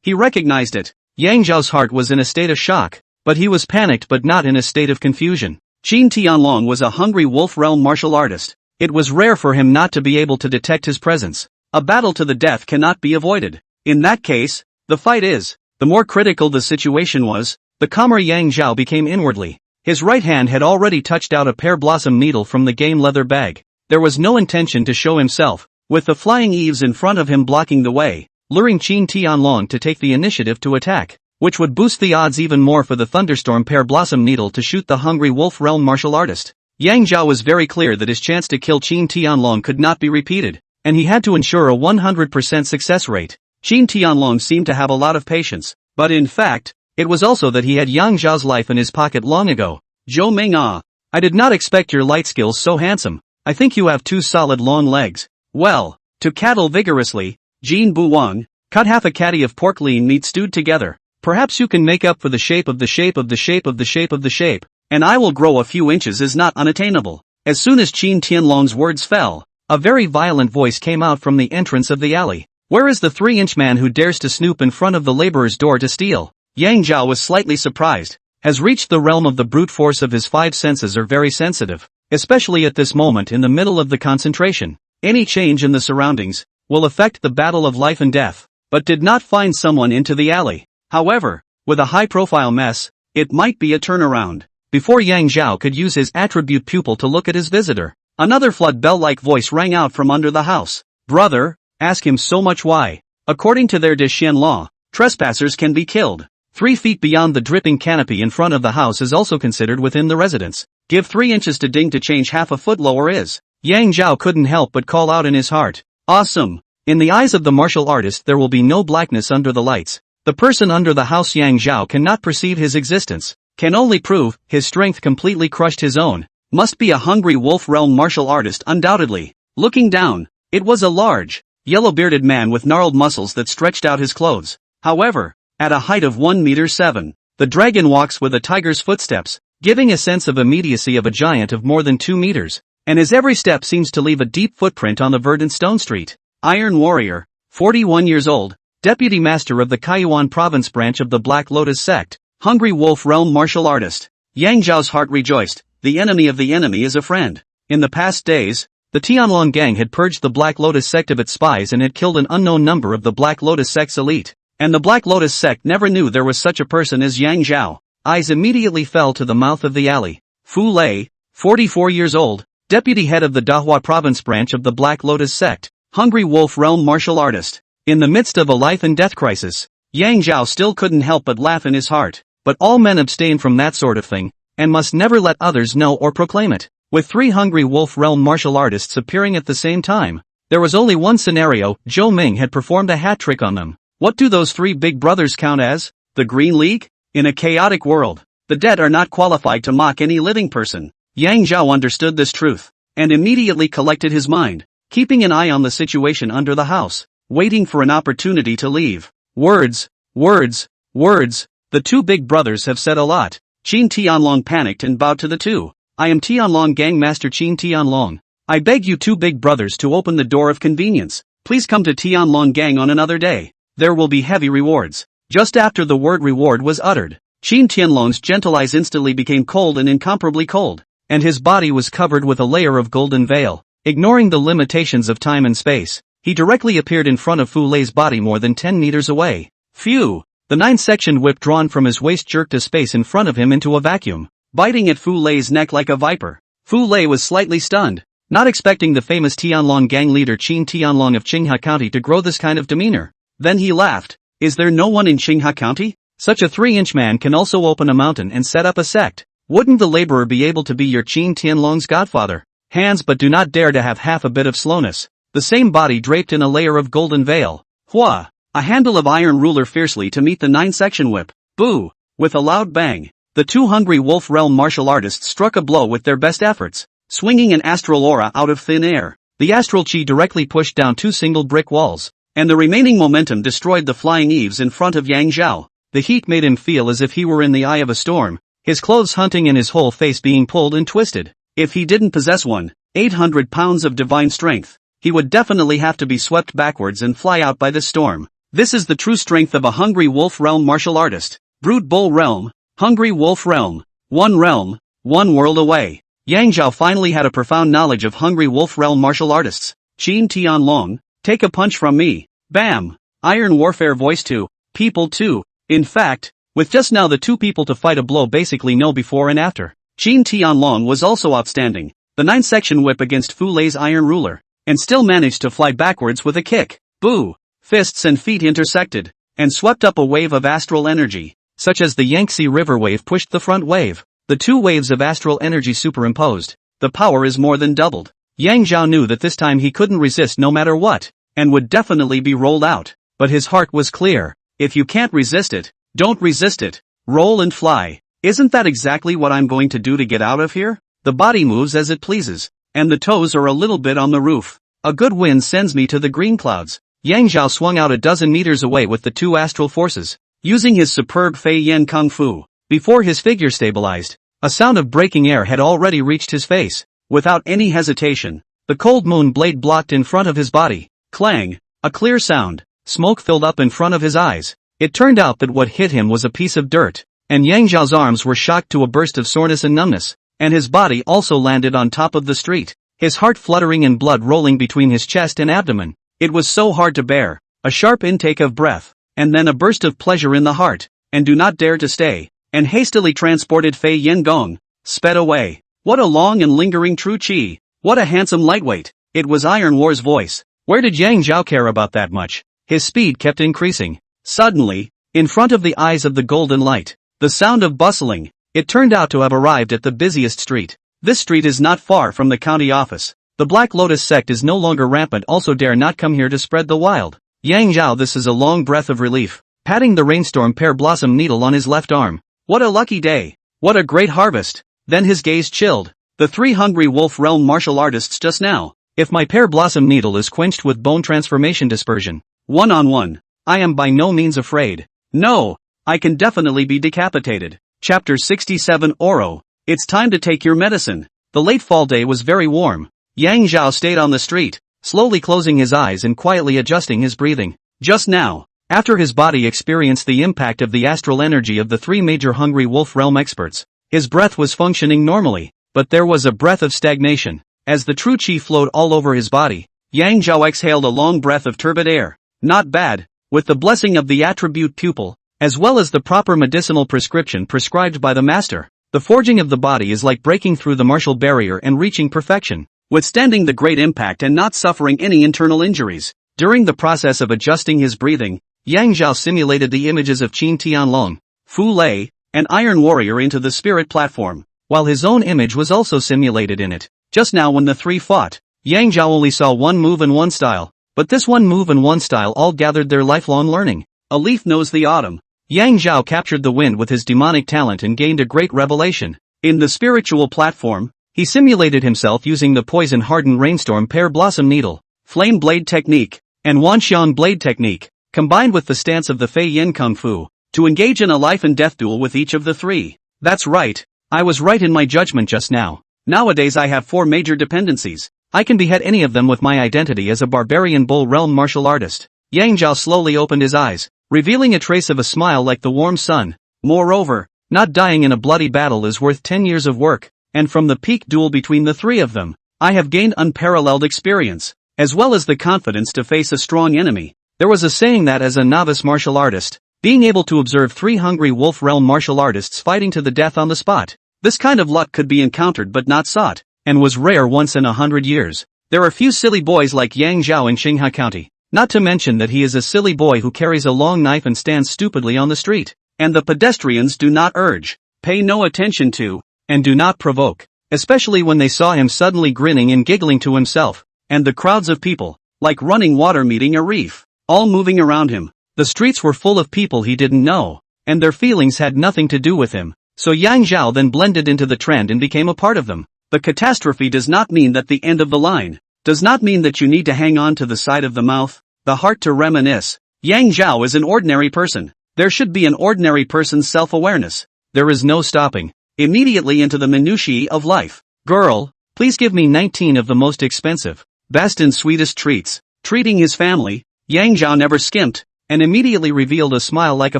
He recognized it. Yang Zhao's heart was in a state of shock, but he was panicked but not in a state of confusion. Qin Tianlong was a hungry wolf realm martial artist. It was rare for him not to be able to detect his presence. A battle to the death cannot be avoided. In that case, the fight is. The more critical the situation was, the calmer Yang Zhao became inwardly. His right hand had already touched out a pear blossom needle from the game leather bag. There was no intention to show himself. With the flying eaves in front of him blocking the way, luring Qin Tianlong to take the initiative to attack, which would boost the odds even more for the Thunderstorm Pear Blossom Needle to shoot the Hungry Wolf Realm martial artist. Yang Zhao was very clear that his chance to kill Qin Tianlong could not be repeated, and he had to ensure a 100% success rate. Qin Tianlong seemed to have a lot of patience, but in fact, it was also that he had Yang Zhao's life in his pocket long ago. Zhou Ming ah. I did not expect your light skills so handsome. I think you have 2 solid long legs. Well, to cattle vigorously, Jin Bu Wang, cut half a caddy of pork lean meat stewed together. Perhaps you can make up for the shape of the shape of the shape of the shape of the shape, and I will grow a few inches is not unattainable. As soon as Qin Tianlong's words fell, a very violent voice came out from the entrance of the alley. Where is the 3-inch man who dares to snoop in front of the laborer's door to steal? Yang Zhao was slightly surprised. Has reached the realm of the brute force of his 5 senses are very sensitive, especially at this moment in the middle of the concentration. Any change in the surroundings will affect the battle of life and death, but did not find someone into the alley. However, with a high-profile mess, it might be a turnaround. Before Yang Zhao could use his attribute pupil to look at his visitor, another flood bell-like voice rang out from under the house. Brother, ask him so much why. According to their Dixuan law, trespassers can be killed. 3 feet beyond the dripping canopy in front of the house is also considered within the residence. Give 3 inches to Ding to change half a foot lower is. Yang Zhao couldn't help but call out in his heart. Awesome! In the eyes of the martial artist there will be no blackness under the lights. The person under the house Yang Zhao cannot perceive his existence, can only prove his strength completely crushed his own. Must be a Hungry Wolf Realm martial artist undoubtedly. Looking down, it was a large, yellow-bearded man with gnarled muscles that stretched out his clothes. However, at a height of 1 meter 7, the dragon walks with a tiger's footsteps, giving a sense of immediacy of a giant of more than 2 meters, and his every step seems to leave a deep footprint on the verdant stone street. Iron Warrior, 41 years old, Deputy Master of the Kaiyuan Province branch of the Black Lotus Sect, Hungry Wolf Realm martial artist. Yang Zhao's heart rejoiced, the enemy of the enemy is a friend. In the past days, the Tianlong gang had purged the Black Lotus Sect of its spies and had killed an unknown number of the Black Lotus Sect's elite. And the Black Lotus Sect never knew there was such a person as Yang Zhao. Eyes immediately fell to the mouth of the alley. Fu Lei, 44 years old, deputy head of the Dahua Province branch of the Black Lotus Sect, Hungry Wolf Realm martial artist. In the midst of a life and death crisis, Yang Zhao still couldn't help but laugh in his heart. But all men abstain from that sort of thing, and must never let others know or proclaim it. With 3 Hungry Wolf Realm martial artists appearing at the same time, there was only one scenario: Zhou Ming had performed a hat trick on them. What do those 3 big brothers count as? The Green League? In a chaotic world, the dead are not qualified to mock any living person. Yang Zhao understood this truth, and immediately collected his mind, keeping an eye on the situation under the house, waiting for an opportunity to leave. Words, words, words. The 2 big brothers have said a lot. Qin Tianlong panicked and bowed to the 2. I am Tianlong Gang Master Qin Tianlong. I beg you 2 big brothers to open the door of convenience. Please come to Tianlong Gang on another day. There will be heavy rewards. Just after the word reward was uttered, Qin Tianlong's gentle eyes instantly became cold and incomparably cold, and his body was covered with a layer of golden veil. Ignoring the limitations of time and space, he directly appeared in front of Fu Lei's body more than 10 meters away. Phew! The 9-sectioned whip drawn from his waist jerked a space in front of him into a vacuum, biting at Fu Lei's neck like a viper. Fu Lei was slightly stunned, not expecting the famous Tianlong gang leader Qin Tianlong of Qinghe County to grow this kind of demeanor. Then he laughed. Is there no one in Qinghe County? Such a 3-inch man can also open a mountain and set up a sect. Wouldn't the laborer be able to be your Qin Tianlong's godfather? Hands, but do not dare to have half a bit of slowness. The same body draped in a layer of golden veil. Hua! A handle of iron ruler fiercely to meet the 9-section whip. Boo! With a loud bang, the 2 Hungry Wolf Realm martial artists struck a blow with their best efforts, swinging an astral aura out of thin air. The astral chi directly pushed down 2 single brick walls, and the remaining momentum destroyed the flying eaves in front of Yang Zhao. The heat made him feel as if he were in the eye of a storm, his clothes hunting and his whole face being pulled and twisted. If he didn't possess 800 pounds of divine strength, he would definitely have to be swept backwards and fly out by this storm. This is the true strength of a Hungry Wolf Realm martial artist. Brute Bull Realm, Hungry Wolf Realm, one world away. Yang Zhao finally had a profound knowledge of Hungry Wolf Realm martial artists. Qin Tianlong, take a punch from me. Bam! Iron Warfare Voice 2, People 2. In fact, with just now the 2 people to fight a blow basically no before and after. Qin Tianlong was also outstanding. The 9-section whip against Fu Lei's iron ruler, and still managed to fly backwards with a kick. Boo! fists and feet intersected, and swept up a wave of astral energy. Such as the Yangtze River wave pushed the front wave. The two waves of astral energy superimposed. The power is more than doubled. Yang Zhao knew that this time he couldn't resist no matter what, and would definitely be rolled out. But his heart was clear. If you can't resist it, don't resist it. Roll and fly. Isn't that exactly what I'm going to do to get out of here? The body moves as it pleases, and the toes are a little bit on the roof. A good wind sends me to the green clouds. Yang Zhao swung out a dozen meters away with the two astral forces, using his superb Fei Yen Kung Fu. Before his figure stabilized, a sound of breaking air had already reached his face. Without any hesitation, the cold moon blade blocked in front of his body. Clang, a clear sound. Smoke filled up in front of his eyes. It turned out that what hit him was a piece of dirt, and Yang Zhao's arms were shocked to a burst of soreness and numbness, and his body also landed on top of the street, his heart fluttering and blood rolling between his chest and abdomen. It was so hard to bear. A sharp intake of breath, and then a burst of pleasure in the heart, and do not dare to stay, and hastily transported Fei Yen Gong, sped away. What a long and lingering true chi. What a handsome lightweight. It was Iron War's voice. Where did Yang Zhao care about that much? His speed kept increasing. Suddenly, in front of the eyes of the golden light, the sound of bustling. It turned out to have arrived at the busiest street. This street is not far from the county office. The Black Lotus sect is no longer rampant, also dare not come here to spread the wild. Yang Zhao, this is a long breath of relief, patting the rainstorm pear blossom needle on his left arm. What a lucky day. What a great harvest. Then his gaze chilled. The three hungry wolf realm martial artists just now. If my pear blossom needle is quenched with bone transformation dispersion, one-on-one, I am by no means afraid. No, I can definitely be decapitated. Chapter 67 Oro. It's time to take your medicine. The late fall day was very warm. Yang Zhao stayed on the street, slowly closing his eyes and quietly adjusting his breathing. Just now, after his body experienced the impact of the astral energy of the three major hungry wolf realm experts, his breath was functioning normally, but there was a breath of stagnation. As the true chi flowed all over his body, Yang Zhao exhaled a long breath of turbid air. Not bad. With the blessing of the attribute pupil, as well as the proper medicinal prescription prescribed by the master, the forging of the body is like breaking through the martial barrier and reaching perfection, withstanding the great impact and not suffering any internal injuries. During the process of adjusting his breathing, Yang Zhao simulated the images of Qin Tianlong, Fu Lei, and Iron Warrior into the spirit platform, while his own image was also simulated in it. Just now when the three fought, Yang Zhao only saw one move and one style, but this one move and one style all gathered their lifelong learning. A leaf knows the autumn. Yang Zhao captured the wind with his demonic talent and gained a great revelation. In the spiritual platform, he simulated himself using the poison-hardened rainstorm pear blossom needle, flame blade technique, and Wanxian blade technique, combined with the stance of the Fei Yen Kung Fu, to engage in a life and death duel with each of the three. That's right. I was right in my judgment just now. Nowadays I have 4 major dependencies. I can behead any of them with my identity as a barbarian bull realm martial artist. Yang Zhao slowly opened his eyes, revealing a trace of a smile like the warm sun. Moreover, not dying in a bloody battle is worth 10 years of work, and from the peak duel between the three of them, I have gained unparalleled experience, as well as the confidence to face a strong enemy. There was a saying that as a novice martial artist, being able to observe 3 hungry wolf realm martial artists fighting to the death on the spot, this kind of luck could be encountered but not sought, and was rare once in 100 years. There are few silly boys like Yang Zhao in Qinghai County, not to mention that he is a silly boy who carries a long knife and stands stupidly on the street, and the pedestrians do not urge, pay no attention to, and do not provoke, especially when they saw him suddenly grinning and giggling to himself, and the crowds of people, like running water meeting a reef, all moving around him. The streets were full of people he didn't know, and their feelings had nothing to do with him, so Yang Zhao then blended into the trend and became a part of them. The catastrophe does not mean that the end of the line, does not mean that you need to hang on to the side of the mouth, the heart to reminisce. Yang Zhao is an ordinary person. There should be an ordinary person's self-awareness. There is no stopping. Immediately into the minutiae of life. Girl, please give me 19 of the most expensive, best and sweetest treats. Treating his family, Yang Zhao never skimped, and immediately revealed a smile like a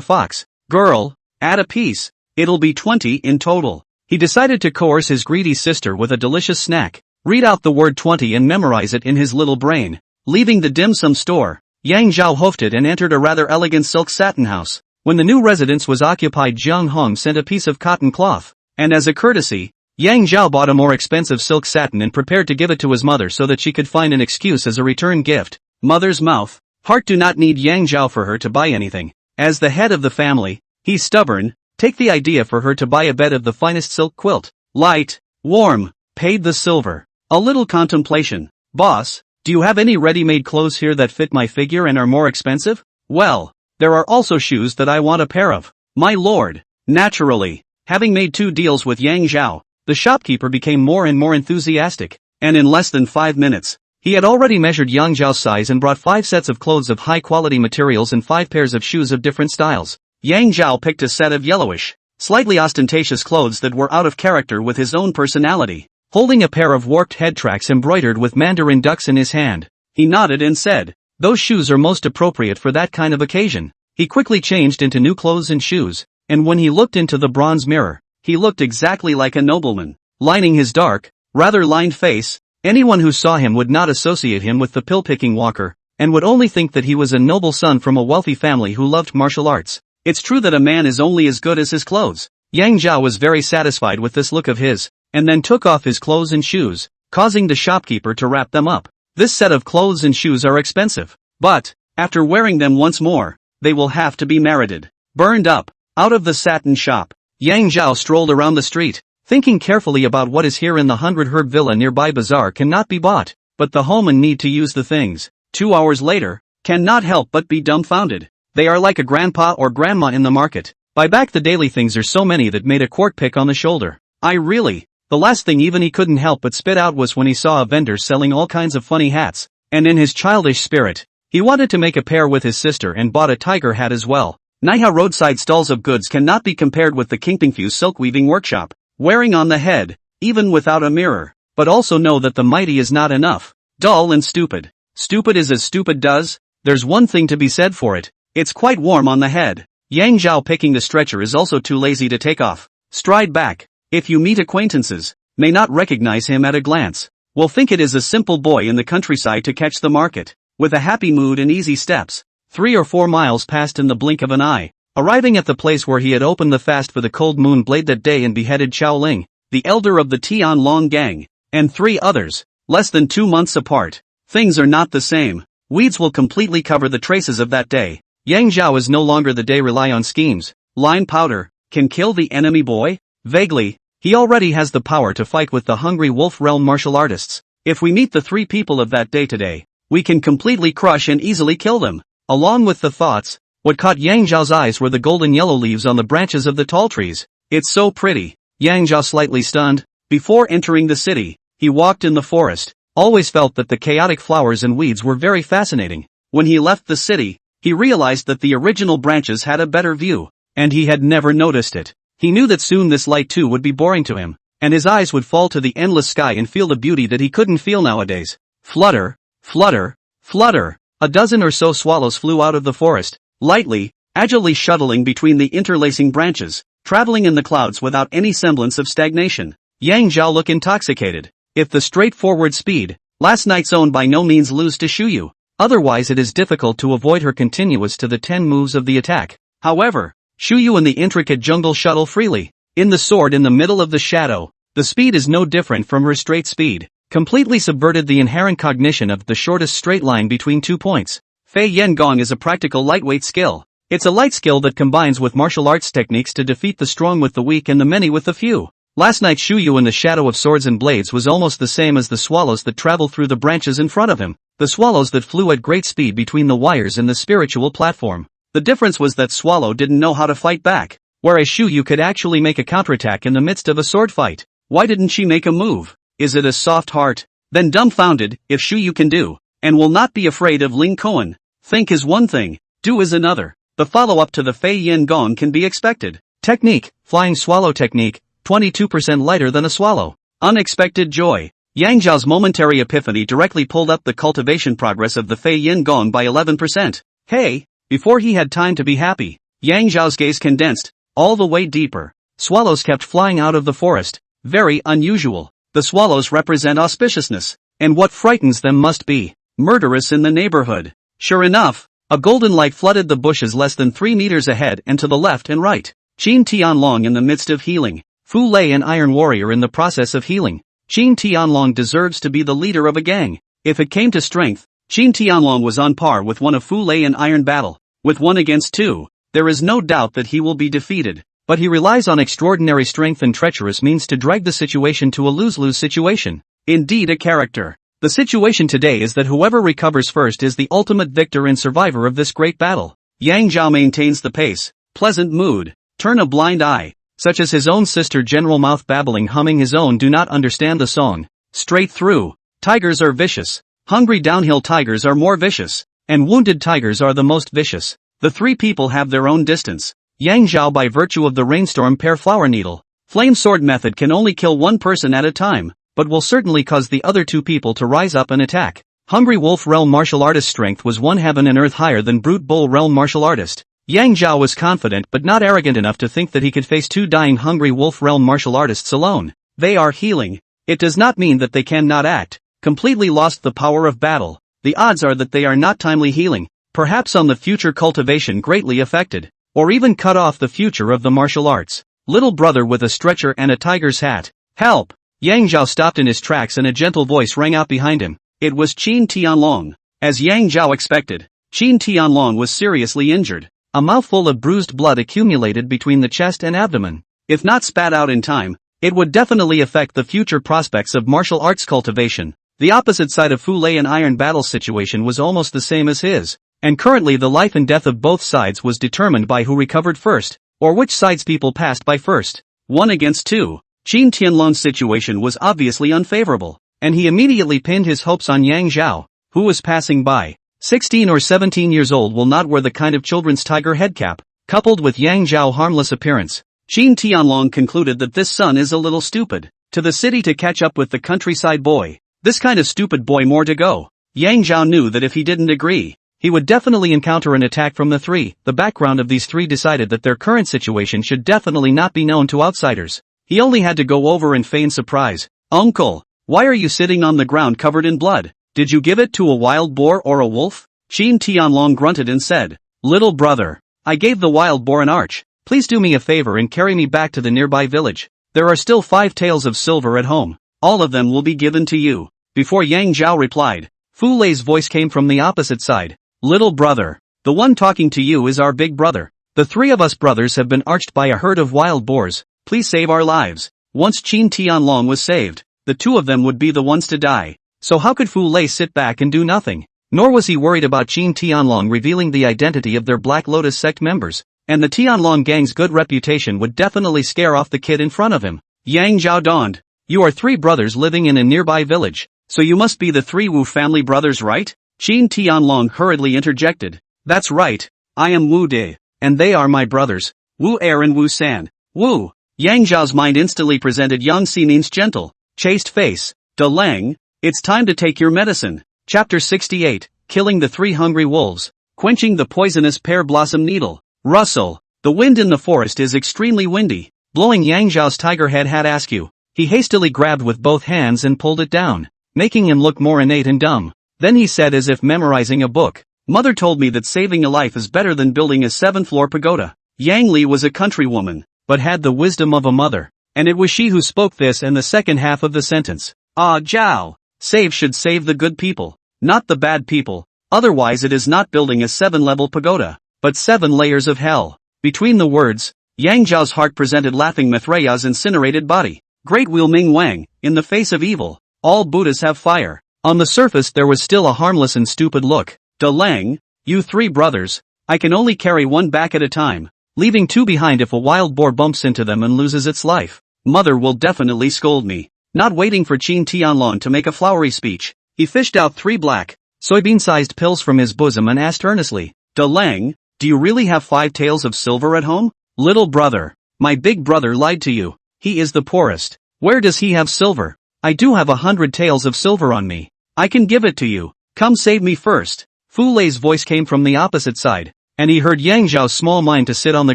fox. Girl, add a piece. It'll be 20 in total. He decided to coerce his greedy sister with a delicious snack, read out the word 20 and memorize it in his little brain. Leaving the dim sum store, Yang Zhao hoofed it and entered a rather elegant silk satin house. When the new residence was occupied, Jiang Hong sent a piece of cotton cloth, and as a courtesy, Yang Zhao bought a more expensive silk satin and prepared to give it to his mother so that she could find an excuse as a return gift. Mother's mouth, Heart do not need Yang Zhao for her to buy anything. As the head of the family, he's stubborn. Take the idea for her to buy a bed of the finest silk quilt. Light, warm, paid the silver. A little contemplation. Boss, do you have any ready-made clothes here that fit my figure and are more expensive? Well, there are also shoes that I want a pair of. My lord. Naturally, having made 2 deals with Yang Zhao, the shopkeeper became more and more enthusiastic, and in less than 5 minutes, he had already measured Yang Zhao's size and brought 5 sets of clothes of high-quality materials and 5 pairs of shoes of different styles. Yang Zhao picked a set of yellowish, slightly ostentatious clothes that were out of character with his own personality. Holding a pair of warped head tracks embroidered with mandarin ducks in his hand, he nodded and said, "Those shoes are most appropriate for that kind of occasion." He quickly changed into new clothes and shoes, and when he looked into the bronze mirror, he looked exactly like a nobleman. Lining his dark, rather lined face, anyone who saw him would not associate him with the pill-picking walker, and would only think that he was a noble son from a wealthy family who loved martial arts. It's true that a man is only as good as his clothes. Yang Zhao was very satisfied with this look of his, and then took off his clothes and shoes, causing the shopkeeper to wrap them up. This set of clothes and shoes are expensive, but, after wearing them once more, they will have to be merited. Burned up. Out of the satin shop, Yang Zhao strolled around the street, thinking carefully about what is here in the 100-herb villa nearby. Bazaar cannot be bought, but the Homan need to use the things. 2 hours later, cannot help but be dumbfounded. They are like a grandpa or grandma in the market. Buy back the daily things are so many that made a quart pick on the shoulder. The last thing even he couldn't help but spit out was when he saw a vendor selling all kinds of funny hats, and in his childish spirit, he wanted to make a pair with his sister and bought a tiger hat as well. Manhwa roadside stalls of goods cannot be compared with the Kingpingfu silk weaving workshop, wearing on the head, even without a mirror. But also know that the mighty is not enough. Dull and stupid. Stupid is as stupid does. There's one thing to be said for it. It's quite warm on the head. Yang Zhao picking the stretcher is also too lazy to take off. Stride back. If you meet acquaintances, may not recognize him at a glance, will think it is a simple boy in the countryside to catch the market. With a happy mood and easy steps, 3 or 4 miles passed in the blink of an eye, arriving at the place where he had opened the fast for the cold moon blade that day and beheaded Chao Ling, the elder of the Tianlong gang, and 3 others, less than 2 months apart. Things are not the same. Weeds will completely cover the traces of that day. Yang Zhao is no longer the day rely on schemes. Line powder, can kill the enemy boy? Vaguely, he already has the power to fight with the hungry wolf realm martial artists. If we meet the 3 people of that day today, we can completely crush and easily kill them. Along with the thoughts, what caught Yang Zhao's eyes were the golden yellow leaves on the branches of the tall trees. It's so pretty. Yang Zhao slightly stunned. Before entering the city, he walked in the forest, always felt that the chaotic flowers and weeds were very fascinating. When he left the city, he realized that the original branches had a better view, and he had never noticed it. He knew that soon this light too would be boring to him, and his eyes would fall to the endless sky and feel the beauty that he couldn't feel nowadays. Flutter, flutter, flutter. A dozen or so swallows flew out of the forest, lightly, agilely shuttling between the interlacing branches, traveling in the clouds without any semblance of stagnation. Yang Zhao looked intoxicated. If the straightforward speed, last night's own by no means lose to Shuyu. Otherwise it is difficult to avoid her continuous to the 10 moves of the attack. However, Shuyu and the intricate jungle shuttle freely. In the sword in the middle of the shadow, the speed is no different from her straight speed, completely subverted the inherent cognition of the shortest straight line between 2 points. Fei Yen Gong is a practical lightweight skill. It's a light skill that combines with martial arts techniques to defeat the strong with the weak and the many with the few. Last night Shuyu in the shadow of swords and blades was almost the same as the swallows that traveled through the branches in front of him, the swallows that flew at great speed between the wires and the spiritual platform. The difference was that Swallow didn't know how to fight back, whereas Shuyu could actually make a counterattack in the midst of a sword fight. Why didn't she make a move? Is it a soft heart? Then dumbfounded, if Shuyu can do, and will not be afraid of Ling Koan. Think is one thing, do is another. The follow-up to the Fei Yin Gong can be expected. Technique, flying swallow technique, 22% lighter than a swallow. Unexpected joy. Yang Zhao's momentary epiphany directly pulled up the cultivation progress of the Fei Yin Gong by 11%. Hey! Before he had time to be happy, Yang Zhao's gaze condensed, all the way deeper. Swallows kept flying out of the forest. Very unusual. The swallows represent auspiciousness, and what frightens them must be murderous in the neighborhood. Sure enough, a golden light flooded the bushes less than 3 meters ahead and to the left and right. Qin Tianlong in the midst of healing. Fu Lei an iron warrior in the process of healing. Qin Tianlong deserves to be the leader of a gang. If it came to strength, Qin Tianlong was on par with one of Fu Lei in iron battle. With 1 against 2, there is no doubt that he will be defeated. But he relies on extraordinary strength and treacherous means to drag the situation to a lose-lose situation. Indeed a character. The situation today is that whoever recovers first is the ultimate victor and survivor of this great battle. Yang Zhao maintains the pace, pleasant mood, turn a blind eye, such as his own sister General Mouth babbling humming his own do not understand the song. Straight through, tigers are vicious, hungry downhill tigers are more vicious, and wounded tigers are the most vicious. The three people have their own distance. Yang Zhao by virtue of the rainstorm pear flower needle. Flame sword method can only kill one person at a time, but will certainly cause the other two people to rise up and attack. Hungry wolf realm martial artist strength was one heaven and earth higher than brute bull realm martial artist. Yang Zhao was confident but not arrogant enough to think that he could face two dying hungry wolf realm martial artists alone. They are healing. It does not mean that they cannot act. Completely lost the power of battle. The odds are that they are not timely healing, perhaps on the future cultivation greatly affected, or even cut off the future of the martial arts. Little brother with a stretcher and a tiger's hat. Help! Yang Zhao stopped in his tracks and a gentle voice rang out behind him. It was Qin Tianlong. As Yang Zhao expected, Qin Tianlong was seriously injured. A mouthful of bruised blood accumulated between the chest and abdomen. If not spat out in time, it would definitely affect the future prospects of martial arts cultivation. The opposite side of Fu Lei and iron battle situation was almost the same as his, and currently the life and death of both sides was determined by who recovered first, or which side's people passed by first. 1 against 2. Qin Tianlong's situation was obviously unfavorable, and he immediately pinned his hopes on Yang Zhao, who was passing by. 16 or 17 years old will not wear the kind of children's tiger head cap, coupled with Yang Zhao's harmless appearance. Qin Tianlong concluded that this son is a little stupid. To the city to catch up with the countryside boy. This kind of stupid boy more to go. Yang Zhao knew that if he didn't agree, he would definitely encounter an attack from the three. The background of these three decided that their current situation should definitely not be known to outsiders. He only had to go over and feign surprise. Uncle, why are you sitting on the ground covered in blood? Did you give it to a wild boar or a wolf? Qin Tianlong grunted and said, Little brother, I gave the wild boar an arch. Please do me a favor and carry me back to the nearby village. There are still 5 taels of silver at home. All of them will be given to you. Before Yang Zhao replied, Fu Lei's voice came from the opposite side. Little brother, the one talking to you is our big brother. The three of us brothers have been arched by a herd of wild boars. Please save our lives. Once Qin Tianlong was saved, the two of them would be the ones to die. So how could Fu Lei sit back and do nothing? Nor was he worried about Qin Tianlong revealing the identity of their Black Lotus sect members, and the Tianlong gang's good reputation would definitely scare off the kid in front of him. Yang Zhao dawned. You are 3 brothers living in a nearby village, so you must be the 3 Wu family brothers, right? Qin Tianlong hurriedly interjected. That's right, I am Wu De, and they are my brothers, Wu Er and Wu San. Wu. Yang Zhao's mind instantly presented Yang Xinin's gentle, chaste face. De Lang, it's time to take your medicine. Chapter 68, Killing the 3 Hungry Wolves. Quenching the poisonous pear blossom needle. Rustle. The wind in the forest is extremely windy, blowing Yang Zhao's tiger head hat askew. He hastily grabbed with both hands and pulled it down, making him look more innate and dumb. Then he said as if memorizing a book, Mother told me that saving a life is better than building a 7-floor pagoda. Yang Li was a countrywoman, but had the wisdom of a mother, and it was she who spoke this and the second half of the sentence. Ah Zhao, save should save the good people, not the bad people, otherwise it is not building a 7-level pagoda, but 7 layers of hell. Between the words, Yang Zhao's heart presented laughing Mithraya's incinerated body. Great Wheel Ming Wang, in the face of evil, all Buddhas have fire. On the surface there was still a harmless and stupid look. De Lang, you 3 brothers, I can only carry 1 back at a time, leaving 2 behind if a wild boar bumps into them and loses its life. Mother will definitely scold me. Not waiting for Qin Tianlong to make a flowery speech, he fished out 3 black, soybean-sized pills from his bosom and asked earnestly, De Lang, do you really have 5 taels of silver at home? Little brother, my big brother lied to you. He is the poorest. Where does he have silver? I do have 100 taels of silver on me. I can give it to you. Come save me first. Fu Lei's voice came from the opposite side, and he heard Yang Zhao's small mind to sit on the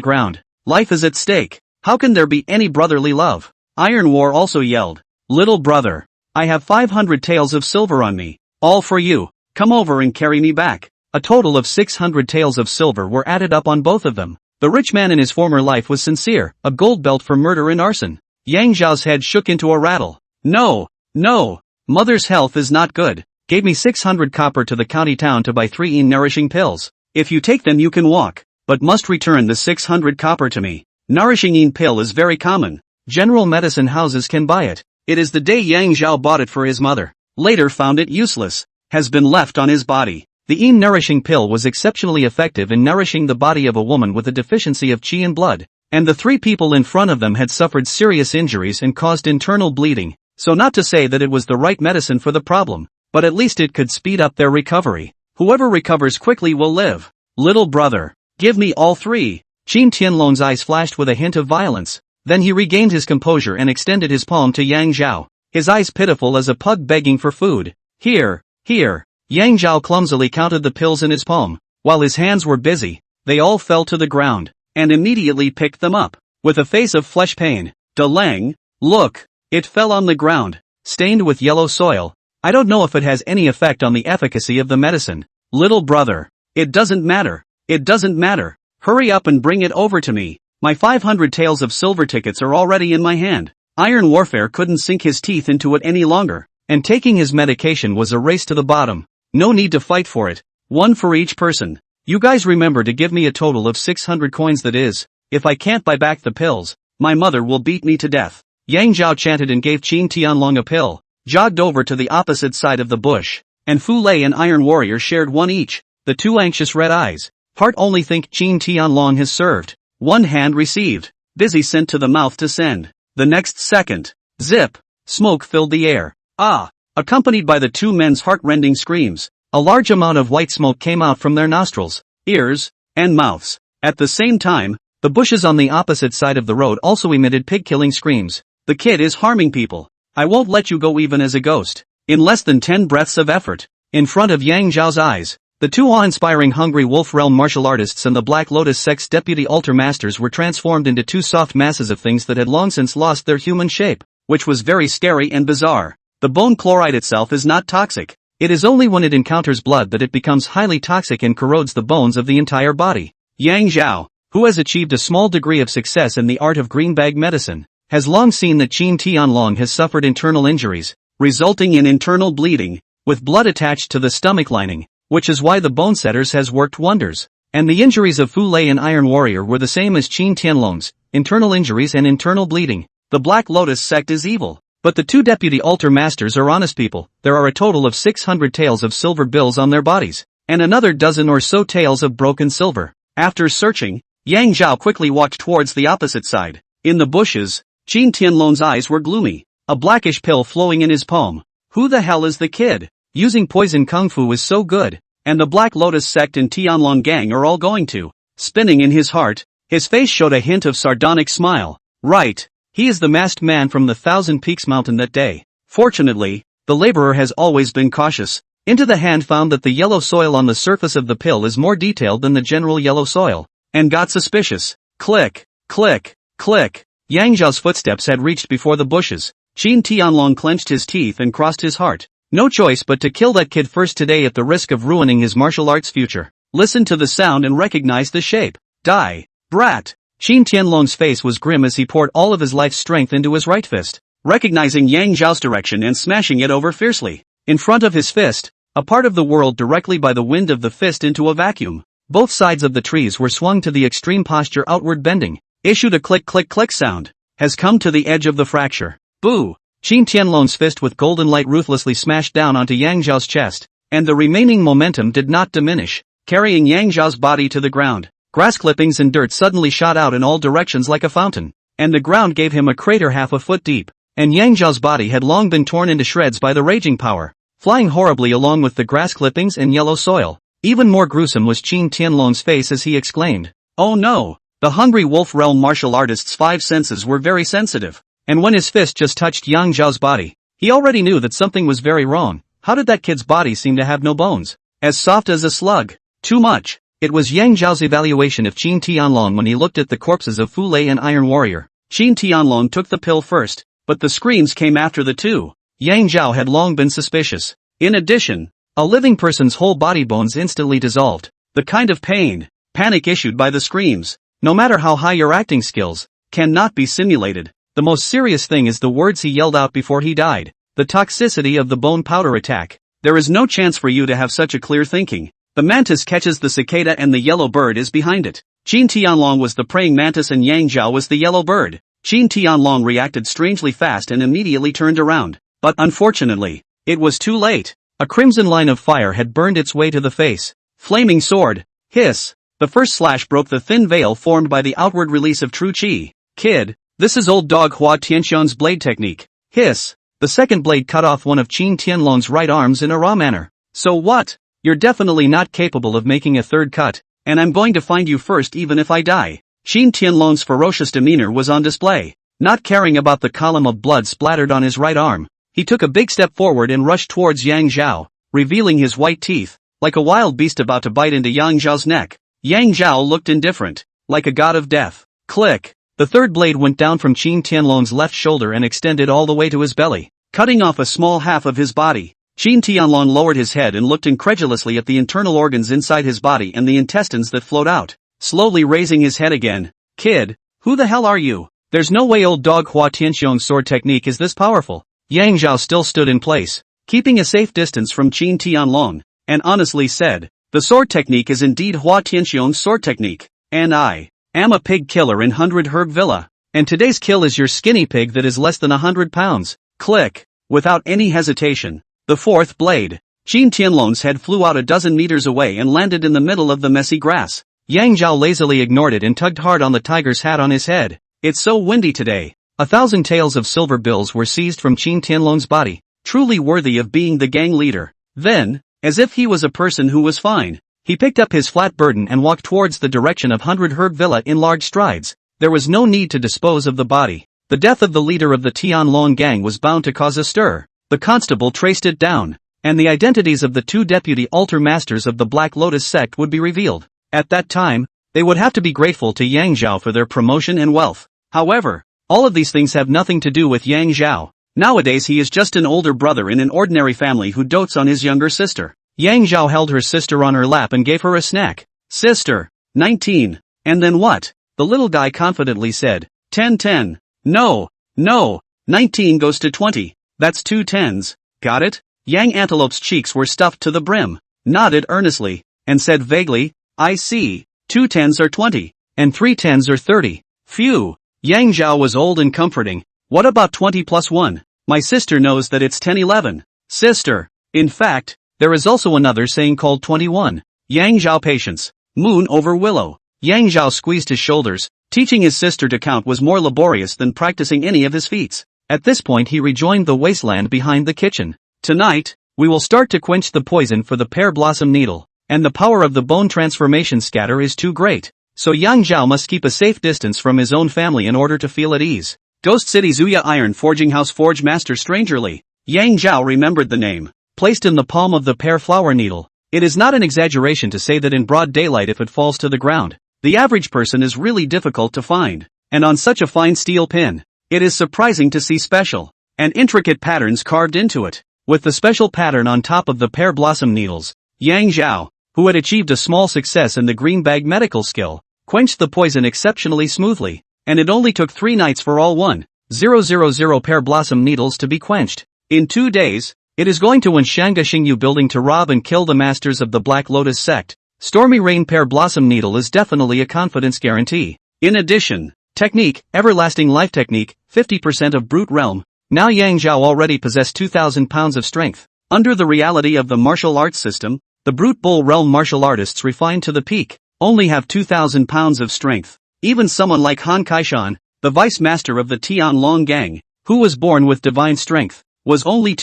ground. Life is at stake. How can there be any brotherly love? Iron War also yelled. Little brother, I have 500 taels of silver on me. All for you. Come over and carry me back. A total of 600 taels of silver were added up on both of them. The rich man in his former life was sincere, a gold belt for murder and arson. Yang Zhao's head shook into a rattle. No, no, mother's health is not good. gave me 600 copper to the county town to buy 3 nourishing pills. If you take them you can walk, but must return the 600 copper to me. Nourishing pill is very common. General medicine houses can buy it. It is the day Yang Zhao bought it for his mother. Later found it useless. Has been left on his body. The nourishing pill was exceptionally effective in nourishing the body of a woman with a deficiency of qi in blood, and the 3 people in front of them had suffered serious injuries and caused internal bleeding, so not to say that it was the right medicine for the problem, but at least it could speed up their recovery. Whoever recovers quickly will live. Little brother, give me all 3. Qin Tianlong's eyes flashed with a hint of violence, then he regained his composure and extended his palm to Yang Zhao, his eyes pitiful as a pug begging for food. Here, here. Yang Zhao clumsily counted the pills in his palm. While his hands were busy, they all fell to the ground, and immediately picked them up, with a face of flesh pain. De Lang, look, it fell on the ground, stained with yellow soil. I don't know if it has any effect on the efficacy of the medicine. Little brother, it doesn't matter. It doesn't matter. Hurry up and bring it over to me. My 500 taels of silver tickets are already in my hand. Iron Warfare couldn't sink his teeth into it any longer, and taking his medication was a race to the bottom. No need to fight for it. 1 for each person. You guys remember to give me a total of 600 coins, that is. If I can't buy back the pills, my mother will beat me to death. Yang Zhao chanted and gave Qin Tianlong a pill, jogged over to the opposite side of the bush, and Fu Lei and Iron Warrior shared 1 each. The 2 anxious red eyes. Heart only think Qin Tianlong has served. 1 hand received. Busy sent to the mouth to send. The next second. Zip. Smoke filled the air. Ah! Accompanied by the 2 men's heart-rending screams, a large amount of white smoke came out from their nostrils, ears, and mouths. At the same time, the bushes on the opposite side of the road also emitted pig-killing screams. The kid is harming people. I won't let you go even as a ghost. In less than 10 breaths of effort, in front of Yang Zhao's eyes, the 2 awe-inspiring Hungry Wolf Realm martial artists and the Black Lotus Sect's deputy altar masters were transformed into 2 soft masses of things that had long since lost their human shape, which was very scary and bizarre. The bone chloride itself is not toxic. It is only when it encounters blood that it becomes highly toxic and corrodes the bones of the entire body. Yang Zhao, who has achieved a small degree of success in the art of greenbag medicine, has long seen that Qin Tianlong has suffered internal injuries, resulting in internal bleeding, with blood attached to the stomach lining, which is why the bone setters has worked wonders. And the injuries of Fu Lei and Iron Warrior were the same as Qin Tianlong's, internal injuries and internal bleeding. The Black Lotus sect is evil. But the 2 deputy altar masters are honest people. There are a total of 600 taels of silver bills on their bodies, and another dozen or so taels of broken silver. After searching, Yang Zhao quickly walked towards the opposite side. In the bushes, Qin Tianlong's eyes were gloomy, a blackish pill flowing in his palm. Who the hell is the kid? Using poison kung fu is so good, and the Black Lotus sect and Tianlong gang are all going to. Spinning in his heart, his face showed a hint of sardonic smile. Right. He is the masked man from the Thousand Peaks mountain that day. Fortunately, the laborer has always been cautious. Into the hand found that the yellow soil on the surface of the pill is more detailed than the general yellow soil, and got suspicious. Click, click, click. Yang Zhao's footsteps had reached before the bushes. Qin Tianlong clenched his teeth and crossed his heart. No choice but to kill that kid first today at the risk of ruining his martial arts future. Listen to the sound and recognize the shape. Die, brat. Qin Tianlong's face was grim as he poured all of his life's strength into his right fist, recognizing Yang Zhao's direction and smashing it over fiercely. In front of his fist, a part of the world directly by the wind of the fist into a vacuum. Both sides of the trees were swung to the extreme posture, outward bending. Issued a click-click-click sound. Has come to the edge of the fracture. Boo! Qin Tianlong's fist with golden light ruthlessly smashed down onto Yang Zhao's chest, and the remaining momentum did not diminish, carrying Yang Zhao's body to the ground. Grass clippings and dirt suddenly shot out in all directions like a fountain, and the ground gave him a crater half a foot deep, and Yang Zhao's body had long been torn into shreds by the raging power, flying horribly along with the grass clippings and yellow soil. Even more gruesome was Qin Tianlong's face as he exclaimed, "Oh no!" The Hungry Wolf Realm martial artist's 5 senses were very sensitive, and when his fist just touched Yang Zhao's body, he already knew that something was very wrong. How did that kid's body seem to have no bones? As soft as a slug. Too much. It was Yang Zhao's evaluation of Qin Tianlong when he looked at the corpses of Fu Lei and Iron Warrior. Qin Tianlong took the pill first, but the screams came after the 2. Yang Zhao had long been suspicious. In addition, a living person's whole body bones instantly dissolved. The kind of panic issued by the screams, no matter how high your acting skills, cannot be simulated. The most serious thing is the words he yelled out before he died. The toxicity of the bone powder attack. There is no chance for you to have such a clear thinking. The mantis catches the cicada and the yellow bird is behind it. Qin Tianlong was the praying mantis and Yang Zhao was the yellow bird. Qin Tianlong reacted strangely fast and immediately turned around. But unfortunately, it was too late. A crimson line of fire had burned its way to the face. Flaming sword. Hiss. The first slash broke the thin veil formed by the outward release of true qi. Kid, this is old dog Hua Tianxian's blade technique. Hiss. The second blade cut off one of Qin Tianlong's right arms in a raw manner. So what? You're definitely not capable of making a third cut. And I'm going to find you first even if I die. Qin Tianlong's ferocious demeanor was on display. Not caring about the column of blood splattered on his right arm, he took a big step forward and rushed towards Yang Zhao, revealing his white teeth, like a wild beast about to bite into Yang Zhao's neck. Yang Zhao looked indifferent, like a god of death. Click! The third blade went down from Qin Tianlong's left shoulder and extended all the way to his belly, cutting off a small half of his body. Qin Tianlong lowered his head and looked incredulously at the internal organs inside his body and the intestines that flowed out, slowly raising his head again. Kid, who the hell are you? There's no way old dog Hua Tianxiang's sword technique is this powerful. Yang Zhao still stood in place, keeping a safe distance from Qin Tianlong, and honestly said, the sword technique is indeed Hua Tianxiang's sword technique, and I am a pig killer in 100 Herb Villa, and today's kill is your skinny pig that is less than 100 pounds. Click! Without any hesitation, the fourth blade, Qin Tianlong's head flew out a dozen meters away and landed in the middle of the messy grass. Yang Zhao lazily ignored it and tugged hard on the tiger's hat on his head. It's so windy today. 1,000 taels of silver bills were seized from Qin Tianlong's body, truly worthy of being the gang leader. Then, as if he was a person who was fine, he picked up his flat burden and walked towards the direction of 100 Herb Villa in large strides. There was no need to dispose of the body. The death of the leader of the Tianlong gang was bound to cause a stir. The constable traced it down, and the identities of the two deputy altar masters of the Black Lotus sect would be revealed. At that time, they would have to be grateful to Yang Zhao for their promotion and wealth. However, all of these things have nothing to do with Yang Zhao. Nowadays he is just an older brother in an ordinary family who dotes on his younger sister. Yang Zhao held her sister on her lap and gave her a snack. Sister, 19. And then what? The little guy confidently said. 10. No. 19 goes to 20. That's 2 10s. Got it? Yang Antelope's cheeks were stuffed to the brim, nodded earnestly, and said vaguely, I see. 2 10s are 20. And 3 10s are 30. Phew. Yang Zhao was old and comforting. What about 20 plus 1? My sister knows that it's 10 11. Sister. In fact, there is also another saying called 21. Yang Zhao patience. Moon over willow. Yang Zhao squeezed his shoulders. Teaching his sister to count was more laborious than practicing any of his feats. At this point he rejoined the wasteland behind the kitchen. Tonight, we will start to quench the poison for the pear blossom needle, and the power of the bone transformation scatter is too great. So Yang Zhao must keep a safe distance from his own family in order to feel at ease. Ghost City Zuya Iron Forging House Forge Master Strangerly. Yang Zhao remembered the name. Placed in the palm of the pear flower needle. It is not an exaggeration to say that in broad daylight if it falls to the ground, the average person is really difficult to find. And on such a fine steel pin, it is surprising to see special and intricate patterns carved into it. With the special pattern on top of the pear blossom needles, Yang Zhao, who had achieved a small success in the green bag medical skill, quenched the poison exceptionally smoothly, and it only took 3 nights for all 1,000 pear blossom needles to be quenched. In 2 days, it is going to Wenshanga Xingyu building to rob and kill the masters of the Black Lotus sect. Stormy Rain pear blossom needle is definitely a confidence guarantee. In addition, technique, everlasting life technique, 50% of brute realm. Now Yang Zhao already possessed 2,000 pounds of strength. Under the reality of the martial arts system, the brute bull realm martial artists refined to the peak only have 2,000 pounds of strength. Even someone like Han Kaishan, the vice master of the Tianlong gang, who was born with divine strength, was only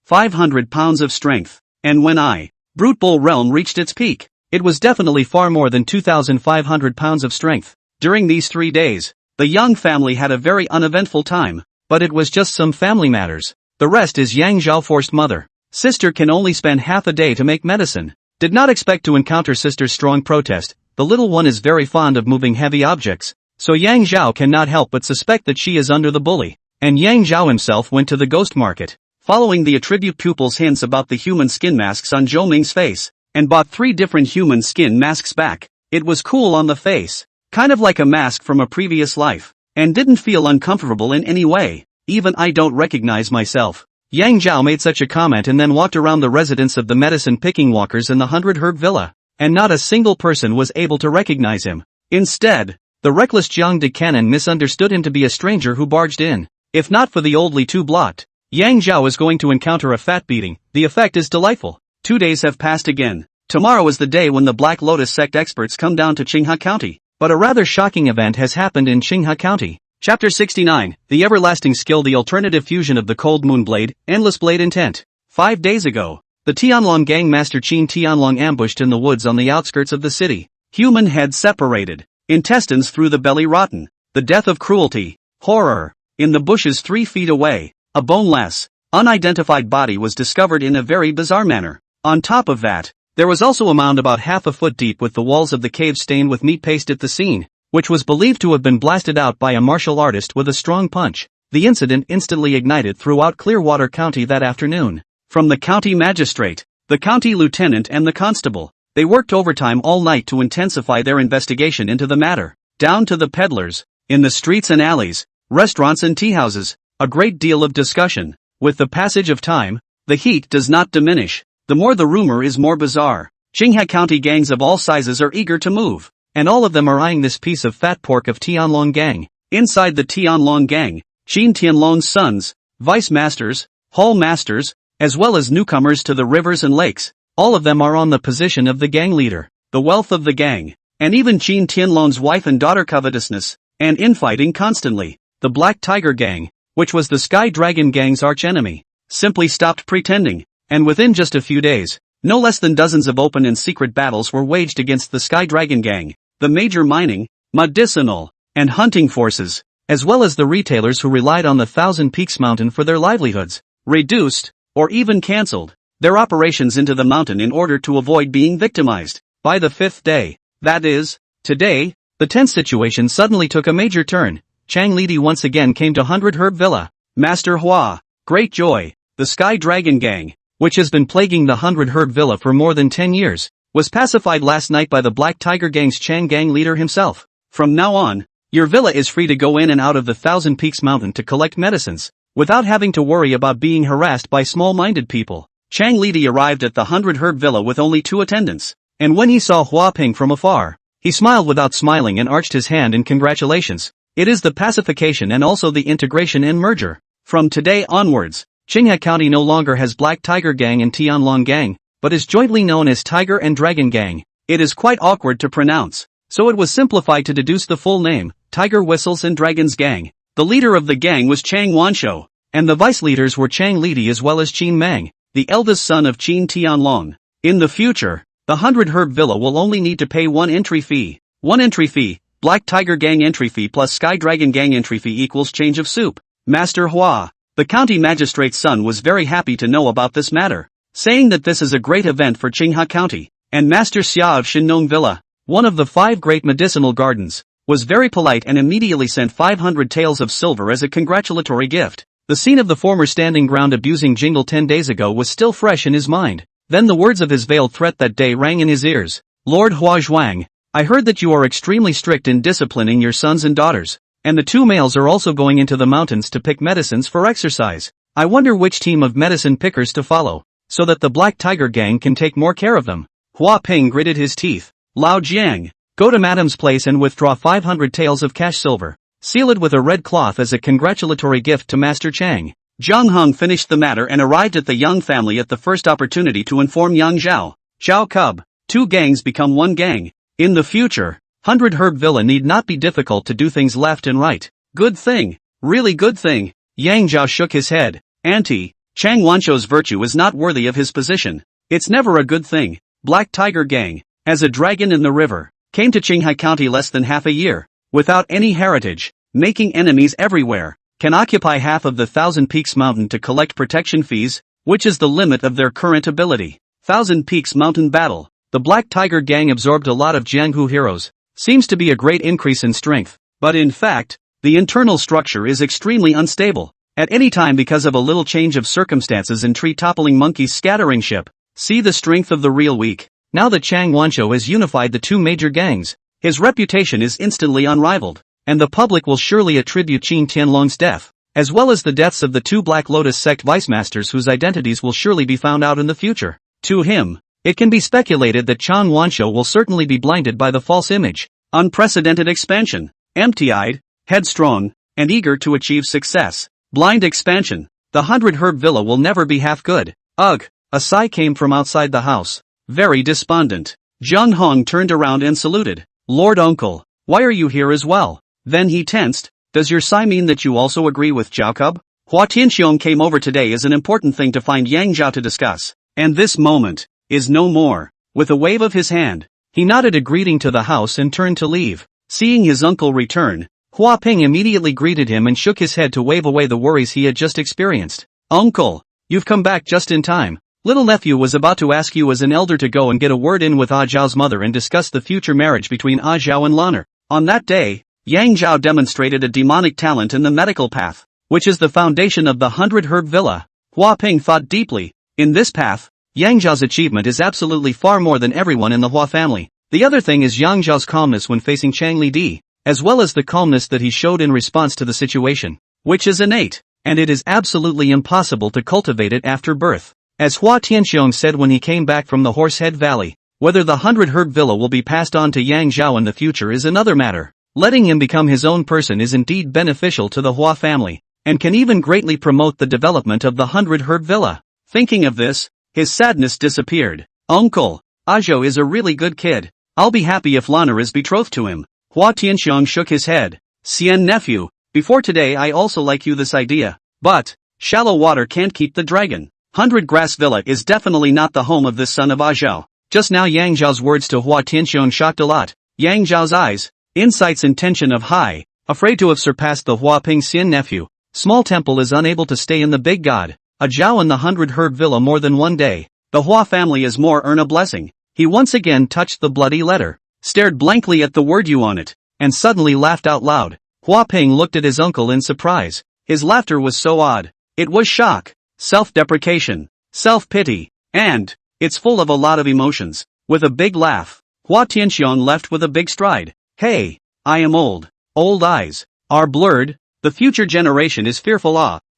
500 pounds of strength. And when brute bull realm reached its peak, it was definitely far more than 2,500 pounds of strength. During these 3 days, the young family had a very uneventful time, but it was just some family matters. The rest is Yang Zhao forced mother. Sister can only spend half a day to make medicine. Did not expect to encounter sister's strong protest. The little one is very fond of moving heavy objects, so Yang Zhao cannot help but suspect that she is under the bully. And Yang Zhao himself went to the ghost market, following the attribute pupil's hints about the human skin masks on Zhou Ming's face, and bought 3 different human skin masks back. It was cool on the face, kind of like a mask from a previous life, and didn't feel uncomfortable in any way. Even I don't recognize myself. Yang Zhao made such a comment and then walked around the residence of the medicine-picking walkers in the 100-herb villa, and not a single person was able to recognize him. Instead, the reckless Jiang de Cannon misunderstood him to be a stranger who barged in. If not for the old Li Tu blot, Yang Zhao is going to encounter a fat beating. The effect is delightful. 2 days have passed again. Tomorrow is the day when the Black Lotus sect experts come down to Qinghai County. But a rather shocking event has happened in Qinghai County. Chapter 69, The Everlasting Skill, the alternative fusion of the Cold Moon Blade, Endless Blade Intent. 5 days ago, the Tianlong gang master Qin Tianlong ambushed in the woods on the outskirts of the city. Human head separated. Intestines through the belly rotten. The death of cruelty. Horror. In the bushes 3 feet away, a boneless, unidentified body was discovered in a very bizarre manner. On top of that, there was also a mound about half a foot deep with the walls of the cave stained with meat paste at the scene, which was believed to have been blasted out by a martial artist with a strong punch. The incident instantly ignited throughout Clearwater County that afternoon. From the county magistrate, the county lieutenant and the constable, they worked overtime all night to intensify their investigation into the matter. Down to the peddlers, in the streets and alleys, restaurants and teahouses, a great deal of discussion. With the passage of time, the heat does not diminish. The more the rumor is more bizarre. Qinghai County gangs of all sizes are eager to move, and all of them are eyeing this piece of fat pork of Tianlong gang. Inside the Tianlong gang, Qin Tianlong's sons, vice masters, hall masters, as well as newcomers to the rivers and lakes, all of them are on the position of the gang leader, the wealth of the gang, and even Qin Tianlong's wife and daughter covetousness, and infighting constantly. The Black Tiger gang, which was the Sky Dragon gang's archenemy, simply stopped pretending, and within just a few days, no less than dozens of open and secret battles were waged against the Sky Dragon gang, the major mining, medicinal, and hunting forces, as well as the retailers who relied on the Thousand Peaks mountain for their livelihoods, reduced, or even cancelled, their operations into the mountain in order to avoid being victimized. By the 5th day, that is, today, the tense situation suddenly took a major turn. Chang Lidi once again came to 100 Herb Villa. Master Hua, great joy, the Sky Dragon gang, which has been plaguing the 100 Herb Villa for more than 10 years, was pacified last night by the Black Tiger gang's Chang gang leader himself. From now on, your villa is free to go in and out of the Thousand Peaks mountain to collect medicines, without having to worry about being harassed by small-minded people. Chang Lidi arrived at the 100 Herb Villa with only 2 attendants, and when he saw Hua Ping from afar, he smiled without smiling and arched his hand in congratulations. It is the pacification and also the integration and merger. From today onwards, Qinghai County no longer has Black Tiger Gang and Tianlong Gang, but is jointly known as Tiger and Dragon Gang. It is quite awkward to pronounce, so it was simplified to deduce the full name, Tiger Whistles and Dragons Gang. The leader of the gang was Chang Wanshou, and the vice leaders were Chang Lidi as well as Qin Mang, the eldest son of Qin Tianlong. In the future, the 100 Herb Villa will only need to pay 1 entry fee. 1 entry fee. Black Tiger Gang entry fee plus Sky Dragon Gang entry fee equals change of soup. Master Hua, the county magistrate's son, was very happy to know about this matter, saying that this is a great event for Qinghai County, and Master Xia of Shinnong Villa, one of the 5 great medicinal gardens, was very polite and immediately sent 500 taels of silver as a congratulatory gift. The scene of the former standing ground abusing Jingle 10 days ago was still fresh in his mind. Then the words of his veiled threat that day rang in his ears. Lord Hua Zhuang, I heard that you are extremely strict in disciplining your sons and daughters, and the 2 males are also going into the mountains to pick medicines for exercise. I wonder which team of medicine pickers to follow, so that the Black Tiger Gang can take more care of them. Hua Ping gritted his teeth. Lao Jiang, go to Madam's place and withdraw 500 taels of cash silver. Seal it with a red cloth as a congratulatory gift to Master Chang. Zhang Heng finished the matter and arrived at the Young family at the first opportunity to inform Yang Zhao. Zhao Cub, 2 gangs become 1 gang. In the future, 100 Herb Villa need not be difficult to do things left and right. Good thing, really good thing. Yang Zhao shook his head. Auntie, Chang Wanshou's virtue is not worthy of his position. It's never a good thing. Black Tiger Gang, as a dragon in the river, came to Qinghai County less than half a year, without any heritage, making enemies everywhere, can occupy half of the Thousand Peaks mountain to collect protection fees, which is the limit of their current ability. Thousand Peaks mountain battle. The Black Tiger Gang absorbed a lot of Jianghu heroes. Seems to be a great increase in strength, but in fact, the internal structure is extremely unstable. At any time because of a little change of circumstances and tree-toppling monkeys scattering ship. See the strength of the real weak. Now that Chang Wanshou has unified the 2 major gangs, his reputation is instantly unrivaled, and the public will surely attribute Qin Tianlong's death as well as the deaths of the two Black Lotus sect vice-masters whose identities will surely be found out in the future. To him, it can be speculated that Chan Wansho will certainly be blinded by the false image. Unprecedented expansion. Empty-eyed, headstrong, and eager to achieve success. Blind expansion. The 100 Herb Villa will never be half good. Ugh. A sigh came from outside the house. Very despondent. Zheng Hong turned around and saluted. Lord Uncle, why are you here as well? Then he tensed. Does your sigh mean that you also agree with Zhao Cub? Hua Tianxiong came over today as an important thing to find Yang Zhao to discuss. And this moment is no more. With a wave of his hand, he nodded a greeting to the house and turned to leave. Seeing his uncle return, Hua Ping immediately greeted him and shook his head to wave away the worries he had just experienced. Uncle, you've come back just in time. Little nephew was about to ask you as an elder to go and get a word in with Ah Zhao's mother and discuss the future marriage between Ah Zhao and Lan'er. On that day, Yang Zhao demonstrated a demonic talent in the medical path, which is the foundation of the 100 Herb Villa. Hua Ping thought deeply. In this path, Yang Zhao's achievement is absolutely far more than everyone in the Hua family. The other thing is Yang Zhao's calmness when facing Chang Li Di, as well as the calmness that he showed in response to the situation, which is innate, and it is absolutely impossible to cultivate it after birth. As Hua Tianxiong said when he came back from the Horsehead Valley, whether the 100 Herb Villa will be passed on to Yang Zhao in the future is another matter. Letting him become his own person is indeed beneficial to the Hua family, and can even greatly promote the development of the 100 Herb Villa. Thinking of this, his sadness disappeared. Uncle, Ajo is a really good kid. I'll be happy if Lan'er is betrothed to him. Hua Tianxiong shook his head. Xian nephew, before today I also like you this idea. But, shallow water can't keep the dragon. 100 Grass Villa is definitely not the home of this son of Azhao. Just now Yang Zhao's words to Hua Tianxiong shocked a lot. Yang Zhao's eyes, insight's intention of high, afraid to have surpassed the Hua Ping Xian nephew. Small temple is unable to stay in the big god, a Zhao in the 100 Herb Villa more than one day. The Hua family is more earn a blessing. He once again touched the bloody letter, stared blankly at the word U on it, and suddenly laughed out loud. Hua Ping looked at his uncle in surprise. His laughter was so odd. It was shock, self-deprecation, self-pity, and it's full of a lot of emotions. With a big laugh, Hua Tianxiong left with a big stride. Hey, I am old. Old eyes are blurred. The future generation is fearful.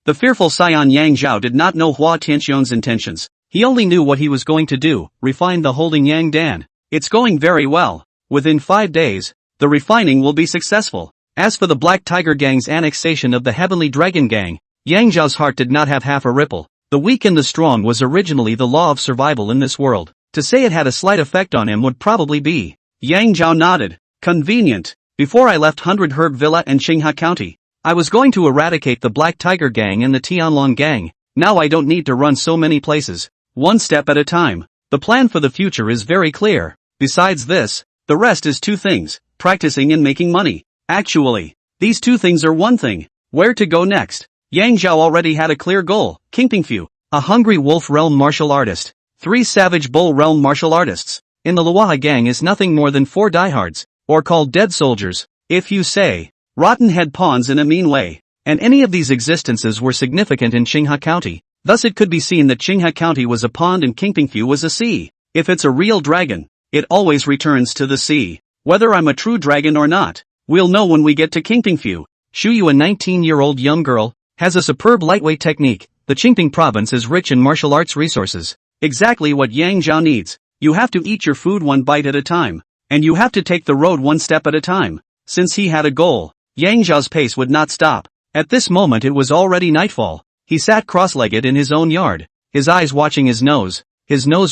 The fearful scion Yang Zhao did not know Hua Tianxiong's intentions. He only knew what he was going to do, refine the holding Yang Dan. It's going very well. Within 5 days, the refining will be successful. As for the Black Tiger Gang's annexation of the Heavenly Dragon Gang, Yang Zhao's heart did not have half a ripple. The weak and the strong was originally the law of survival in this world. To say it had a slight effect on him would probably be. Yang Zhao nodded. Convenient. Before I left 100 Herb Villa and Qinghe County, I was going to eradicate the Black Tiger Gang and the Tianlong Gang. Now I don't need to run so many places. One step at a time. The plan for the future is very clear. Besides this, the rest is 2 things, practicing and making money. Actually, these 2 things are one thing. Where to go next? Yang Zhao already had a clear goal. Kingpingfu, a hungry wolf realm martial artist. 3 savage bull realm martial artists. In the Luaha gang is nothing more than 4 diehards, or called dead soldiers, if you say. Rotten head pawns in a mean way. And any of these existences were significant in Qinghe County. Thus it could be seen that Qinghe County was a pond and Kingpingfu was a sea. If it's a real dragon, it always returns to the sea. Whether I'm a true dragon or not, we'll know when we get to Kingpingfu. Shuyu, a 19-year-old young girl, has a superb lightweight technique. The Qingping province is rich in martial arts resources. Exactly what Yang Zhao needs. You have to eat your food one bite at a time. And you have to take the road one step at a time. Since he had a goal, Yang Zhao's pace would not stop. At this moment it was already nightfall. He sat cross-legged in his own yard, his eyes watching his nose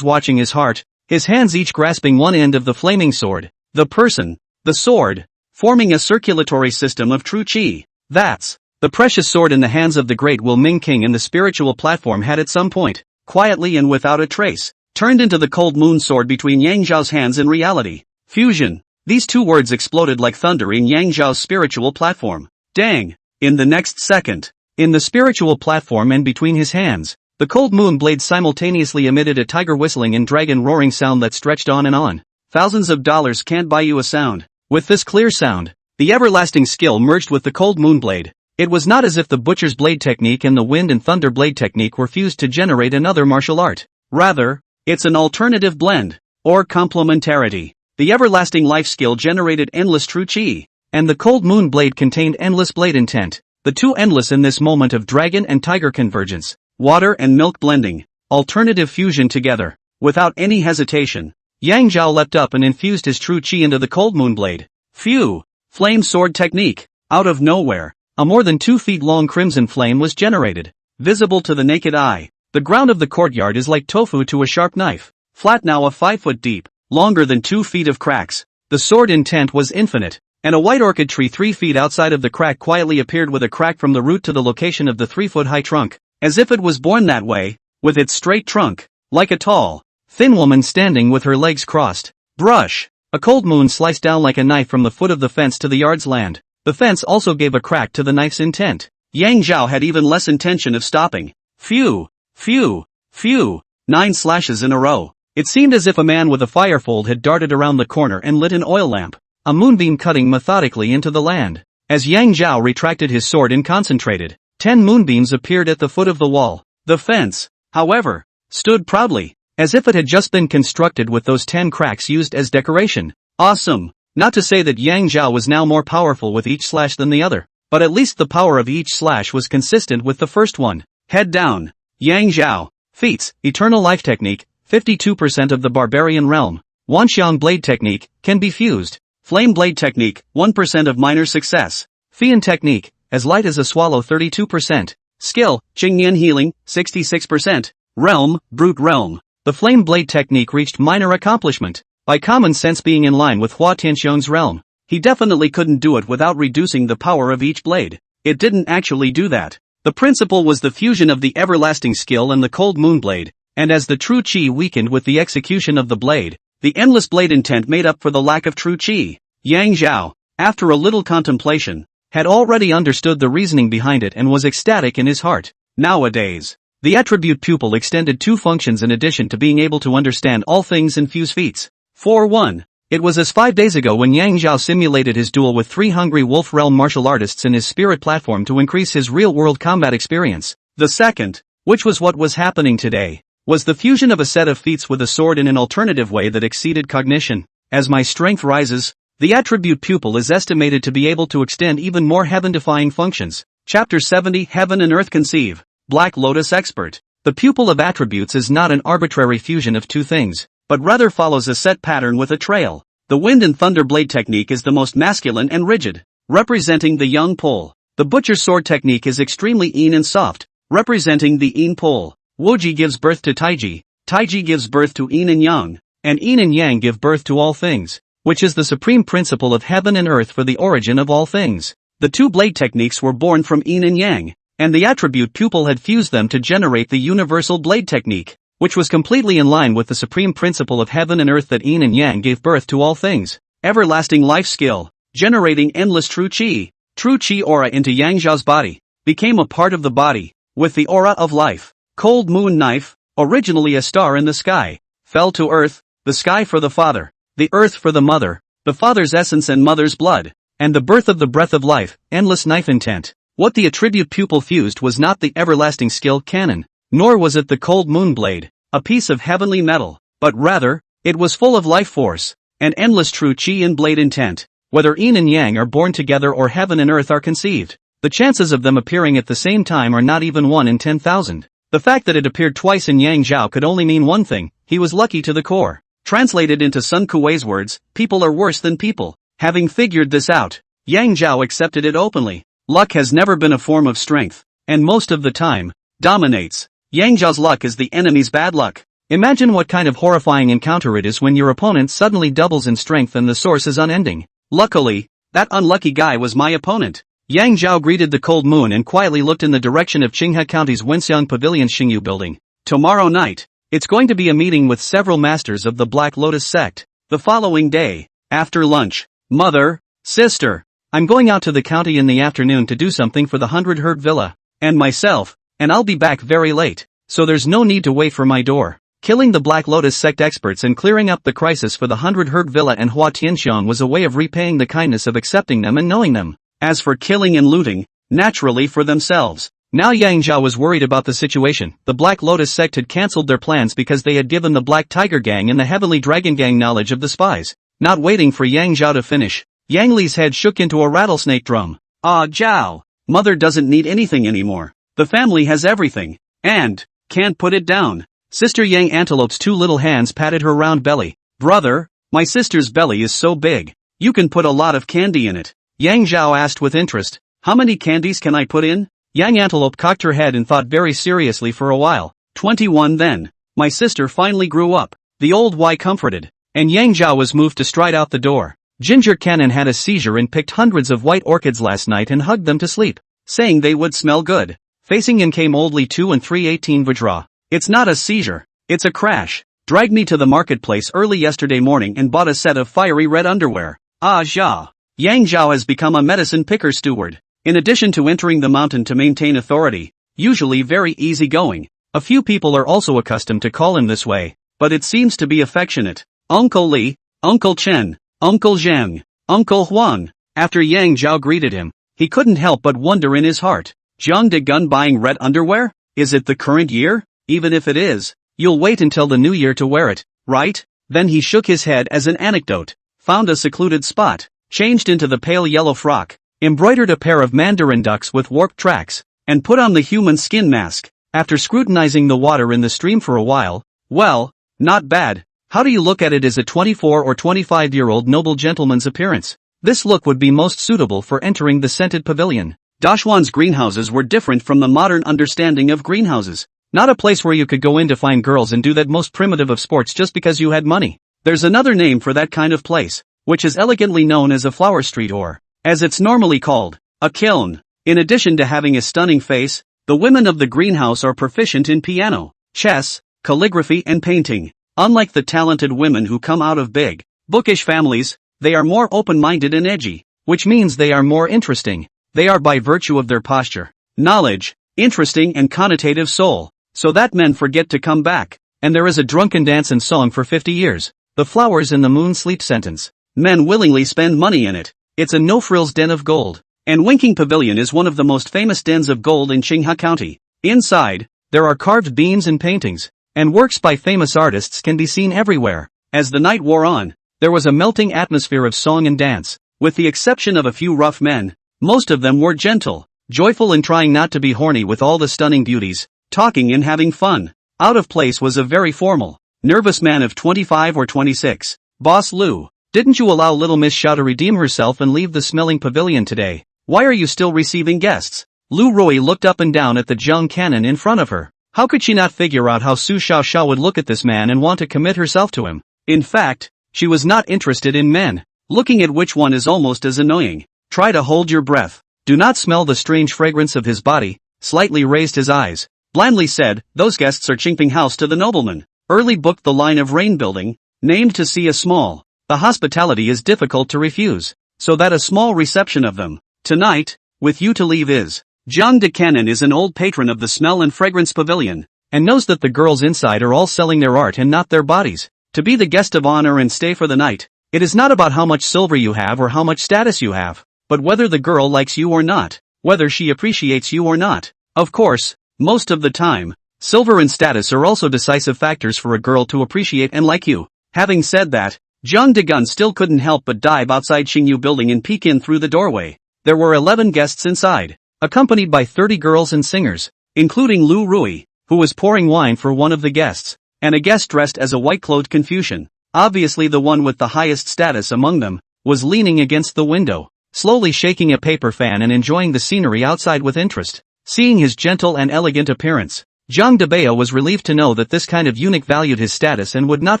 watching his heart, his hands each grasping one end of the flaming sword, the person, the sword, forming a circulatory system of true qi. That's the precious sword in the hands of the great Will Ming King, and the spiritual platform had at some point, quietly and without a trace, turned into the cold moon sword between Yang Zhao's hands in reality. Fusion. These 2 words exploded like thunder in Yang Zhao's spiritual platform. Dang! In the next second, in the spiritual platform and between his hands, the cold moon blade simultaneously emitted a tiger whistling and dragon roaring sound that stretched on and on. Thousands of dollars can't buy you a sound. With this clear sound, the everlasting skill merged with the cold moon blade. It was not as if the butcher's blade technique and the wind and thunder blade technique were fused to generate another martial art. Rather, it's an alternative blend, or complementarity. The everlasting life skill generated endless true qi, and the cold moon blade contained endless blade intent. the two endless in this moment of dragon and tiger convergence, water and milk blending, alternative fusion together. Without any hesitation, Yang Zhao leapt up and infused his true chi into the cold moon blade. Phew! Flame sword technique. Out of nowhere, a more than 2 feet long crimson flame was generated, visible to the naked eye. The ground of the courtyard is like tofu to a sharp knife, flat now a 5 foot deep, longer than 2 feet of cracks. The sword intent was infinite, and a white orchid tree 3 feet outside of the crack quietly appeared with a crack from the root to the location of the 3-foot high trunk, as if it was born that way, with its straight trunk, like a tall, thin woman standing with her legs crossed. Brush! A cold moon sliced down like a knife from the foot of the fence to the yard's land. The fence also gave a crack to the knife's intent. Yang Zhao had even less intention of stopping. Phew! Phew! Phew! 9 slashes in a row. It seemed as if a man with a firefold had darted around the corner and lit an oil lamp, a moonbeam cutting methodically into the land. As Yang Zhao retracted his sword and concentrated, 10 moonbeams appeared at the foot of the wall. The fence, however, stood proudly, as if it had just been constructed with those 10 cracks used as decoration. Awesome! Not to say that Yang Zhao was now more powerful with each slash than the other, but at least the power of each slash was consistent with the first one. Head down. Yang Zhao. Feats, Eternal Life Technique, 52% of the Barbarian Realm. Wanxiang Blade Technique, can be fused. Flame Blade Technique, 1% of minor success. Fian Technique, as light as a swallow 32%. Skill, Qingyan Healing, 66%. Realm, Brute Realm. The Flame Blade Technique reached minor accomplishment, by common sense being in line with Hua Tianxiong's realm. He definitely couldn't do it without reducing the power of each blade. It didn't actually do that. The principle was the fusion of the everlasting skill and the cold moon blade, and as the true chi weakened with the execution of the blade, the endless blade intent made up for the lack of true chi. Yang Zhao, after a little contemplation, had already understood the reasoning behind it and was ecstatic in his heart. Nowadays, the attribute pupil extended 2 functions in addition to being able to understand all things and fuse feats. 4-1. It was as 5 days ago when Yang Zhao simulated his duel with 3 hungry wolf realm martial artists in his spirit platform to increase his real-world combat experience. The second, which was what was happening today, was the fusion of a set of feats with a sword in an alternative way that exceeded cognition. As my strength rises, the attribute pupil is estimated to be able to extend even more heaven-defying functions. Chapter 70 Heaven and Earth Conceive. Black Lotus Expert. The pupil of attributes is not an arbitrary fusion of 2 things, but rather follows a set pattern with a trail. The Wind and Thunder Blade Technique is the most masculine and rigid, representing the young pole. The Butcher Sword Technique is extremely yin and soft, representing the yin pole. Woji gives birth to Taiji, Taiji gives birth to yin and yang, and yin and yang give birth to all things, which is the supreme principle of heaven and earth for the origin of all things. The 2 blade techniques were born from yin and yang, and the attribute pupil had fused them to generate the universal blade technique, which was completely in line with the supreme principle of heaven and earth that yin and yang gave birth to all things. Everlasting life skill, generating endless true chi aura into Yang Zhao's body, became a part of the body, with the aura of life. Cold moon knife, originally a star in the sky, fell to earth, the sky for the father, the earth for the mother, the father's essence and mother's blood, and the birth of the breath of life, endless knife intent. What the attribute pupil fused was not the everlasting skill cannon, nor was it the cold moon blade, a piece of heavenly metal, but rather, it was full of life force, and endless true chi and blade intent. Whether yin and yang are born together or heaven and earth are conceived, the chances of them appearing at the same time are not even 1 in 10,000. The fact that it appeared twice in Yang Zhao could only mean one thing: he was lucky to the core. Translated into Sun Kuei's words, people are worse than people. Having figured this out, Yang Zhao accepted it openly. Luck has never been a form of strength, and most of the time, dominates. Yang Zhao's luck is the enemy's bad luck. Imagine what kind of horrifying encounter it is when your opponent suddenly doubles in strength and the source is unending. Luckily, that unlucky guy was my opponent. Yang Zhao greeted the cold moon and quietly looked in the direction of Qinghe County's Wenxiang Pavilion's Xingyu building. Tomorrow night, it's going to be a meeting with several masters of the Black Lotus sect. The following day, after lunch, mother, sister, I'm going out to the county in the afternoon to do something for the 100 Herd Villa, and myself, and I'll be back very late, so there's no need to wait for my door. Killing the Black Lotus sect experts and clearing up the crisis for the 100 Herd Villa and Hua Tianxiong was a way of repaying the kindness of accepting them and knowing them. As for killing and looting, naturally for themselves. Now Yang Zhao was worried about the situation. The Black Lotus sect had cancelled their plans because they had given the Black Tiger Gang and the Heavenly Dragon Gang knowledge of the spies. Not waiting for Yang Zhao to finish, Yang Li's head shook into a rattlesnake drum. Ah, Zhao, Mother doesn't need anything anymore. The family has everything. And can't put it down. Sister Yang Antelope's two little hands patted her round belly. Brother, my sister's belly is so big. You can put a lot of candy in it. Yang Zhao asked with interest. How many candies can I put in? Yang Antelope cocked her head and thought very seriously for a while. 21 then. My sister finally grew up. The old Y comforted. And Yang Zhao was moved to stride out the door. Ginger Cannon had a seizure and picked hundreds of white orchids last night and hugged them to sleep, saying they would smell good. Facing in came oldly 2 and 3/18 Vajra. It's not a seizure. It's a crash. Dragged me to the marketplace early yesterday morning and bought a set of fiery red underwear. Ah ja. Yang Zhao has become a medicine picker steward. In addition to entering the mountain to maintain authority, usually very easygoing, a few people are also accustomed to call him this way, but it seems to be affectionate. Uncle Li, Uncle Chen, Uncle Zhang, Uncle Huang. After Yang Zhao greeted him, he couldn't help but wonder in his heart. Zhang Degun buying red underwear? Is it the current year? Even if it is, you'll wait until the new year to wear it, right? Then he shook his head as an anecdote, found a secluded spot, changed into the pale yellow frock, embroidered a pair of mandarin ducks with warped tracks, and put on the human skin mask. After scrutinizing the water in the stream for a while, well, not bad. How do you look at it as a 24 or 25-year-old noble gentleman's appearance? This look would be most suitable for entering the scented pavilion. Dashuan's greenhouses were different from the modern understanding of greenhouses. Not a place where you could go in to find girls and do that most primitive of sports just because you had money. There's another name for that kind of place, which is elegantly known as a flower street or, as it's normally called, a kiln. In addition to having a stunning face, the women of the greenhouse are proficient in piano, chess, calligraphy and painting. Unlike the talented women who come out of big, bookish families, they are more open-minded and edgy, which means they are more interesting. They are by virtue of their posture, knowledge, interesting and connotative soul, so that men forget to come back, and there is a drunken dance and song for 50 years. The flowers in the moon sleep sentence. Men willingly spend money in it. It's a no-frills den of gold. And Winking Pavilion is one of the most famous dens of gold in Qinghai County. Inside, there are carved beams and paintings, and works by famous artists can be seen everywhere. As the night wore on, there was a melting atmosphere of song and dance, with the exception of a few rough men. Most of them were gentle, joyful and trying not to be horny with all the stunning beauties, talking and having fun. Out of place was a very formal, nervous man of 25 or 26. Boss Lu, didn't you allow little Miss Xiao to redeem herself and leave the smelling pavilion today? Why are you still receiving guests? Lu Rui looked up and down at the Zhang cannon in front of her. How could she not figure out how Su Xiao would look at this man and want to commit herself to him? In fact, she was not interested in men, looking at which one is almost as annoying. Try to hold your breath. Do not smell the strange fragrance of his body. Slightly raised his eyes, blandly said, those guests are chinkping house to the nobleman. Early booked the line of Rain building, named to see a small. The hospitality is difficult to refuse, so that a small reception of them, tonight, with you to leave is. Zhang de Cannon is an old patron of the Smell and Fragrance Pavilion, and knows that the girls inside are all selling their art and not their bodies. To be the guest of honor and stay for the night, it is not about how much silver you have or how much status you have, but whether the girl likes you or not, whether she appreciates you or not. Of course, most of the time, silver and status are also decisive factors for a girl to appreciate and like you. Having said that, Zhang Degun still couldn't help but dive outside Xingyu building and peek in through the doorway. There were 11 guests inside, accompanied by 30 girls and singers, including Lu Rui, who was pouring wine for one of the guests, and a guest dressed as a white-clothed Confucian, obviously the one with the highest status among them, was leaning against the window, slowly shaking a paper fan and enjoying the scenery outside with interest. Seeing his gentle and elegant appearance, Zhang Debao was relieved to know that this kind of eunuch valued his status and would not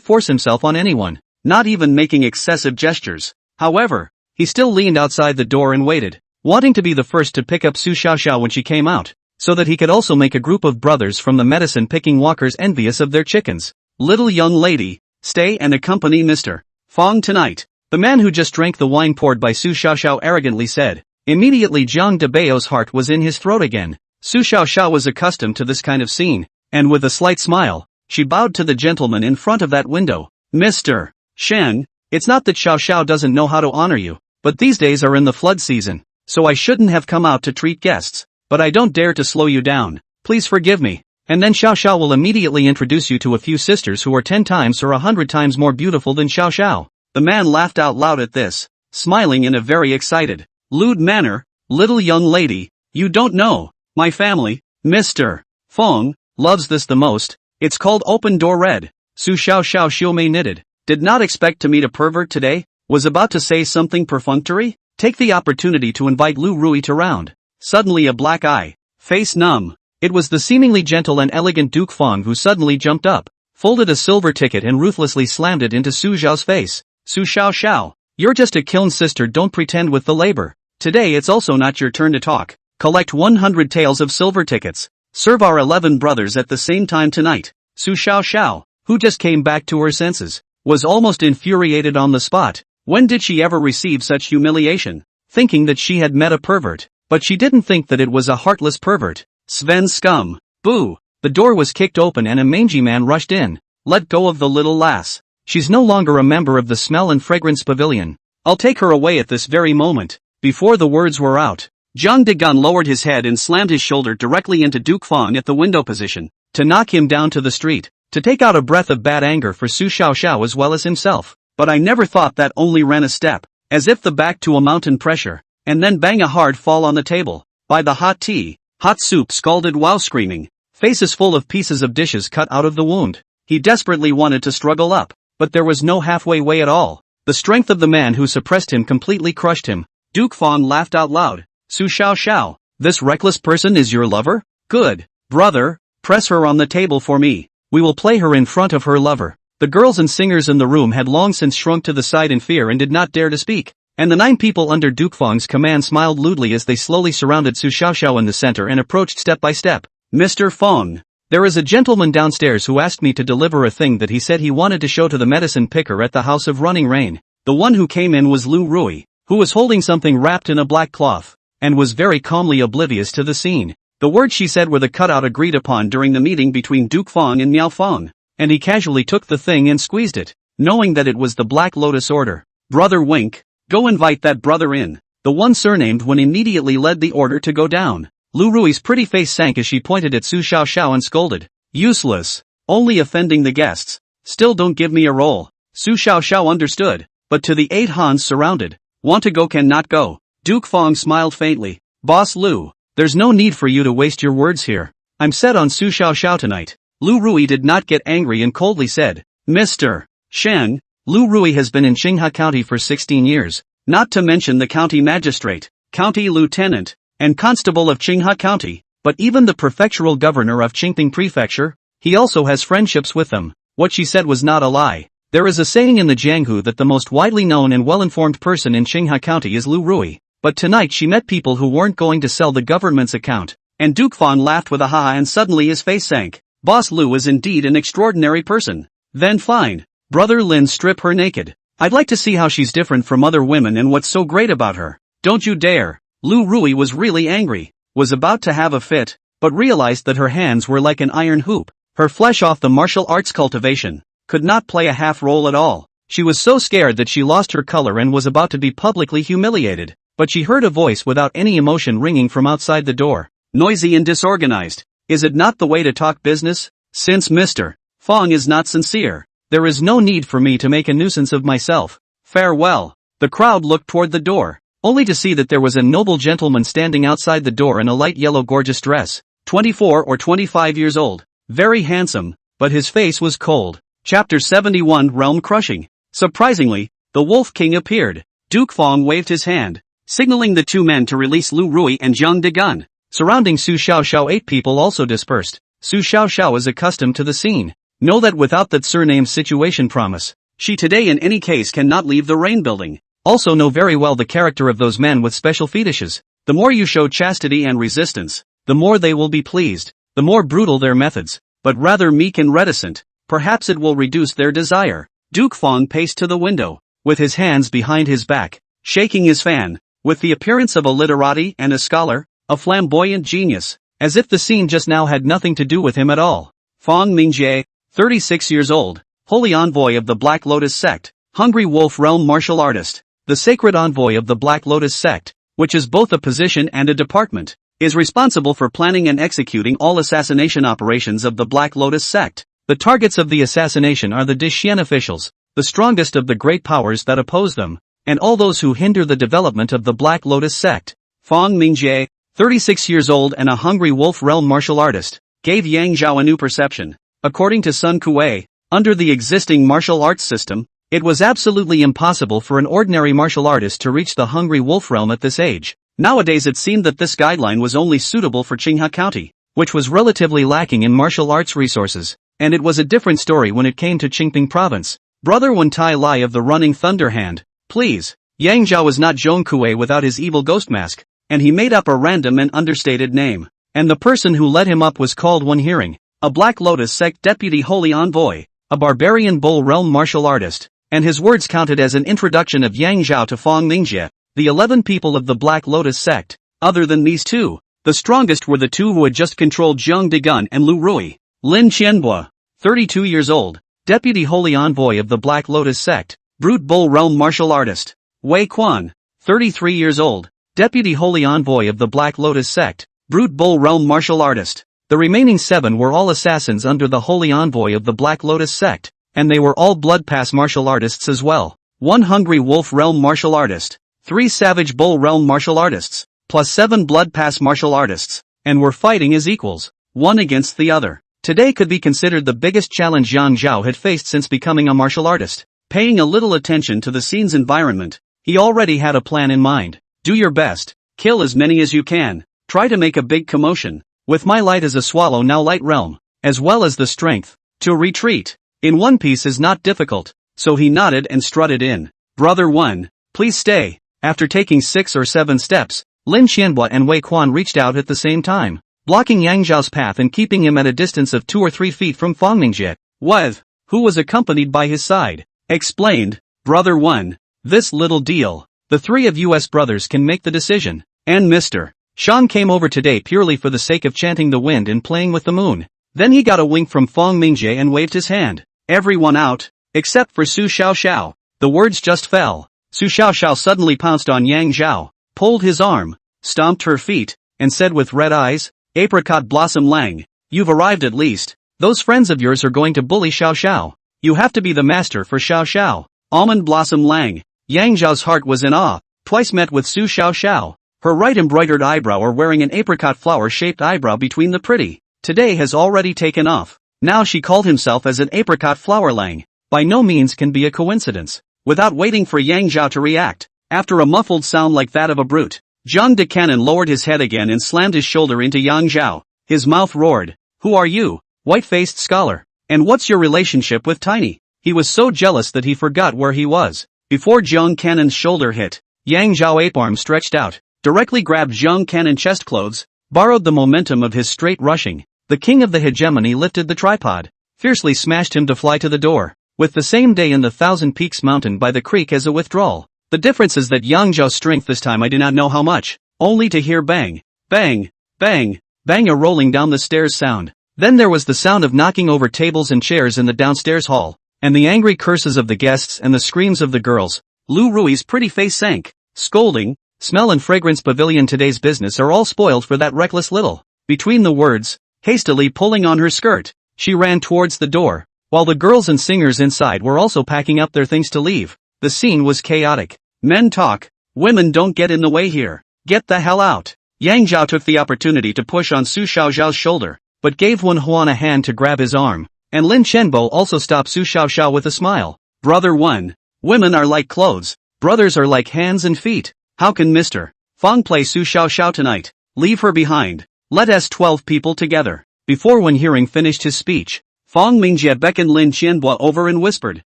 force himself on anyone, not even making excessive gestures. However, he still leaned outside the door and waited, wanting to be the first to pick up Su Xiao when she came out, so that he could also make a group of brothers from the medicine-picking walkers envious of their chickens. Little young lady, stay and accompany Mr. Fong tonight, the man who just drank the wine poured by Su Xiao arrogantly said. Immediately Zhang Debao's heart was in his throat again. Su Xiao was accustomed to this kind of scene, and with a slight smile, she bowed to the gentleman in front of that window. Mr. Shen, it's not that Xiao doesn't know how to honor you, but these days are in the flood season, so I shouldn't have come out to treat guests, but I don't dare to slow you down. Please forgive me. And then Xiao will immediately introduce you to a few sisters who are 10 times or 100 times more beautiful than Xiao. The man laughed out loud at this, smiling in a very excited, lewd manner. Little young lady, You don't know. My family, Mr. Fong, loves this the most. It's called Open Door Red. Su Xiao Xiao Xiumei knitted. Did not expect to meet a pervert today. Was about to say something perfunctory. Take the opportunity to invite Lu Rui to round. Suddenly a black eye. Face numb. It was the seemingly gentle and elegant Duke Fong who suddenly jumped up, folded a silver ticket and ruthlessly slammed it into Su Xiao's face. Su Xiao Xiao, you're just a kiln sister, don't pretend with the labor. Today it's also not your turn to talk. Collect 100 taels of silver tickets. Serve our 11 brothers at the same time tonight. Su Xiao Xiao, who just came back to her senses, was almost infuriated on the spot. When did she ever receive such humiliation? Thinking that she had met a pervert, but she didn't think that it was a heartless pervert. Sven scum. Boo. The door was kicked open and a mangy man rushed in. Let go of the little lass. She's no longer a member of the Smell and Fragrance Pavilion. I'll take her away at this very moment. Before the words were out, Zhang Degun lowered his head and slammed his shoulder directly into Duke Fong at the window position, to knock him down to the street, to take out a breath of bad anger for Su Xiao Xiao as well as himself. But I never thought that only ran a step, as if the back to a mountain pressure, and then bang a hard fall on the table. By the hot tea. Hot soup scalded while screaming, faces full of pieces of dishes cut out of the wound. He desperately wanted to struggle up, but there was no halfway way at all. The strength of the man who suppressed him completely crushed him. Duke Fong laughed out loud. Su Xiao Xiao, this reckless person is your lover? Good. Brother, press her on the table for me. We will play her in front of her lover. The girls and singers in the room had long since shrunk to the side in fear and did not dare to speak. And the 9 people under Duke Fong's command smiled lewdly as they slowly surrounded Su Xiaoxiao in the center and approached step by step. Mr. Fong, there is a gentleman downstairs who asked me to deliver a thing that he said he wanted to show to the medicine picker at the House of Running Rain. The one who came in was Lu Rui, who was holding something wrapped in a black cloth, and was very calmly oblivious to the scene. The words she said were the cutout agreed upon during the meeting between Duke Fong and Miao Fong, and he casually took the thing and squeezed it, knowing that it was the Black Lotus order. Brother wink. Go invite that brother in. The one surnamed Wen immediately led the order to go down. Lu Rui's pretty face sank as she pointed at Su Xiaoxiao and scolded. Useless. Only offending the guests. Still don't give me a roll. Su Xiaoxiao understood, but to the 8 Hans surrounded. Want to go cannot go. Duke Fong smiled faintly. Boss Lu, there's no need for you to waste your words here. I'm set on Su Xiaoxiao tonight. Lu Rui did not get angry and coldly said, Mr. Shang, Lu Rui has been in Qinghe County for 16 years, not to mention the county magistrate, county lieutenant, and constable of Qinghe County, but even the prefectural governor of Qingping Prefecture, he also has friendships with them. What she said was not a lie. There is a saying in the Jianghu that the most widely known and well-informed person in Qinghe County is Lu Rui, but tonight she met people who weren't going to sell the government's account, and Duke Fong laughed with a ha and suddenly his face sank. Boss Lu is indeed an extraordinary person. Then fine. Brother Lin, strip her naked. I'd like to see how she's different from other women and what's so great about her. Don't you dare. Lu Rui was really angry, was about to have a fit, but realized that her hands were like an iron hoop. Her flesh off the martial arts cultivation could not play a half role at all. She was so scared that she lost her color and was about to be publicly humiliated, but she heard a voice without any emotion ringing from outside the door. Noisy and disorganized. Is it not the way to talk business? Since Mr. Fong is not sincere, there is no need for me to make a nuisance of myself. Farewell. The crowd looked toward the door, only to see that there was a noble gentleman standing outside the door in a light yellow gorgeous dress, 24 or 25 years old, very handsome, but his face was cold. Chapter 71 Realm Crushing. Surprisingly, the Wolf King appeared. Duke Fong waved his hand, signaling the 2 men to release Lu Rui and Zhang Degun. Surrounding Su Xiaoxiao 8 people also dispersed. Su Xiaoxiao is accustomed to the scene. Know that without that surname's situation promise, she today in any case cannot leave the Rain Building. Also know very well the character of those men with special fetishes. The more you show chastity and resistance, the more they will be pleased, the more brutal their methods, but rather meek and reticent, perhaps it will reduce their desire. Duke Fong paced to the window, with his hands behind his back, shaking his fan, with the appearance of a literati and a scholar, a flamboyant genius, as if the scene just now had nothing to do with him at all. Fong Mingjie, 36 years old, holy envoy of the Black Lotus sect, Hungry Wolf Realm martial artist, the sacred envoy of the Black Lotus sect, which is both a position and a department, is responsible for planning and executing all assassination operations of the Black Lotus sect. The targets of the assassination are the Dishian officials, the strongest of the great powers that oppose them, and all those who hinder the development of the Black Lotus sect. Fong Mingjie, 36 years old and a hungry wolf realm martial artist, gave Yang Zhao a new perception. According to Sun Kuei, under the existing martial arts system, it was absolutely impossible for an ordinary martial artist to reach the hungry wolf realm at this age. Nowadays it seemed that this guideline was only suitable for Qinghe County, which was relatively lacking in martial arts resources, and it was a different story when it came to Qingping province. Brother Wen Tai Lai of the Running Thunder Hand, please. Yang Zhao was not Zhong Kuei without his evil ghost mask, and he made up a random and understated name. And the person who led him up was called One Hearing, a Black Lotus sect deputy holy envoy, a barbarian bull realm martial artist, and his words counted as an introduction of Yang Zhao to Fang Mingjie, the 11 people of the Black Lotus sect. Other than these two, the strongest were the two who had just controlled Zhang Degun and Lu Rui. Lin Qianbo, 32 years old, deputy holy envoy of the Black Lotus sect, brute bull realm martial artist. Wei Quan, 33 years old, deputy holy envoy of the Black Lotus sect, brute bull realm martial artist. The remaining 7 were all assassins under the holy envoy of the Black Lotus sect, and they were all blood pass martial artists as well. 1 hungry wolf realm martial artist, 3 savage bull realm martial artists, plus 7 blood pass martial artists, and were fighting as equals, one against the other. Today could be considered the biggest challenge Yang Zhao had faced since becoming a martial artist. Paying a little attention to the scene's environment, he already had a plan in mind. Do your best, kill as many as you can, try to make a big commotion. With my light as a swallow now light realm, as well as the strength to retreat in one piece is not difficult, so he nodded and strutted in. Brother One, please stay. After taking 6 or 7 steps, Lin Qianbo and Wei Quan reached out at the same time, blocking Yang Zhao's path and keeping him at a distance of 2 or 3 feet from Fang Mingjie. With, who was accompanied by his side, explained, Brother One, this little deal, the 3 of us brothers can make the decision, and Mr. Shang came over today purely for the sake of chanting the wind and playing with the moon. Then he got a wink from Fang Mingjie and waved his hand. Everyone out, except for Su Xiaoxiao. The words just fell. Su Xiaoxiao suddenly pounced on Yang Zhao, pulled his arm, stomped her feet, and said with red eyes, Apricot Blossom Lang, you've arrived at least. Those friends of yours are going to bully Xiaoxiao. You have to be the master for Xiaoxiao. Almond Blossom Lang. Yang Zhao's heart was in awe, twice met with Su Xiaoxiao. Her right embroidered eyebrow or wearing an apricot flower-shaped eyebrow between the pretty. Today has already taken off. Now she called himself as an apricot flower lang. By no means can be a coincidence. Without waiting for Yang Zhao to react, after a muffled sound like that of a brute, Zhang de Cannon lowered his head again and slammed his shoulder into Yang Zhao. His mouth roared. Who are you, white-faced scholar? And what's your relationship with Tiny? He was so jealous that he forgot where he was. Before Zhang Cannon's shoulder hit, Yang Zhao ape arm stretched out, directly grabbed Zhang Cannon chest clothes, borrowed the momentum of his straight rushing. The king of the hegemony lifted the tripod, fiercely smashed him to fly to the door, with the same day in the Thousand Peaks mountain by the creek as a withdrawal. The difference is that Yang Zhao's strength this time I do not know how much, only to hear bang, bang, bang, bang a rolling down the stairs sound. Then there was the sound of knocking over tables and chairs in the downstairs hall, and the angry curses of the guests and the screams of the girls. Lu Rui's pretty face sank, scolding, smell and fragrance pavilion today's business are all spoiled for that reckless little. Between the words, hastily pulling on her skirt, she ran towards the door, while the girls and singers inside were also packing up their things to leave. The scene was chaotic. Men talk, women don't get in the way here. Get the hell out. Yang Zhao took the opportunity to push on Su Xiaoxiao's shoulder, but gave Wen Huan a hand to grab his arm, and Lin Qianbo also stopped Su Xiaoxiao with a smile. Brother One, women are like clothes, brothers are like hands and feet. How can Mr. Fang play Su Xiaoxiao tonight? Leave her behind. Let us 12 people together. Before Wen Hearing finished his speech, Fang Mingjie beckoned Lin Qianbo over and whispered,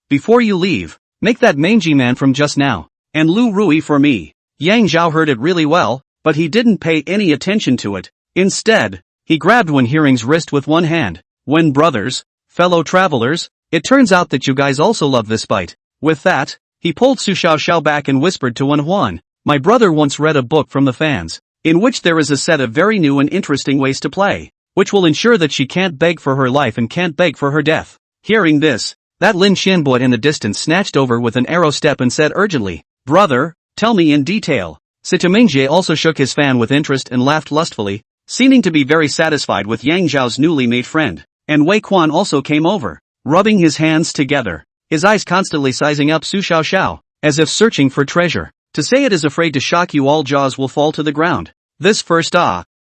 before you leave, make that mangy man from just now, and Lu Rui for me. Yang Zhao heard it really well, but he didn't pay any attention to it. Instead, he grabbed Wen Hearing's wrist with one hand. When brothers, fellow travelers, it turns out that you guys also love this bite. With that, he pulled Su Xiaoxiao back and whispered to Wen Huan, my brother once read a book from the fans, in which there is a set of very new and interesting ways to play, which will ensure that she can't beg for her life and can't beg for her death. Hearing this, that Lin Qianbo in the distance snatched over with an arrow step and said urgently, brother, tell me in detail. Sita Mingjie also shook his fan with interest and laughed lustfully, seeming to be very satisfied with Yang Zhao's newly made friend, and Wei Quan also came over, rubbing his hands together, his eyes constantly sizing up Su Xiaoxiao, as if searching for treasure. To say it is afraid to shock you all, jaws will fall to the ground. This first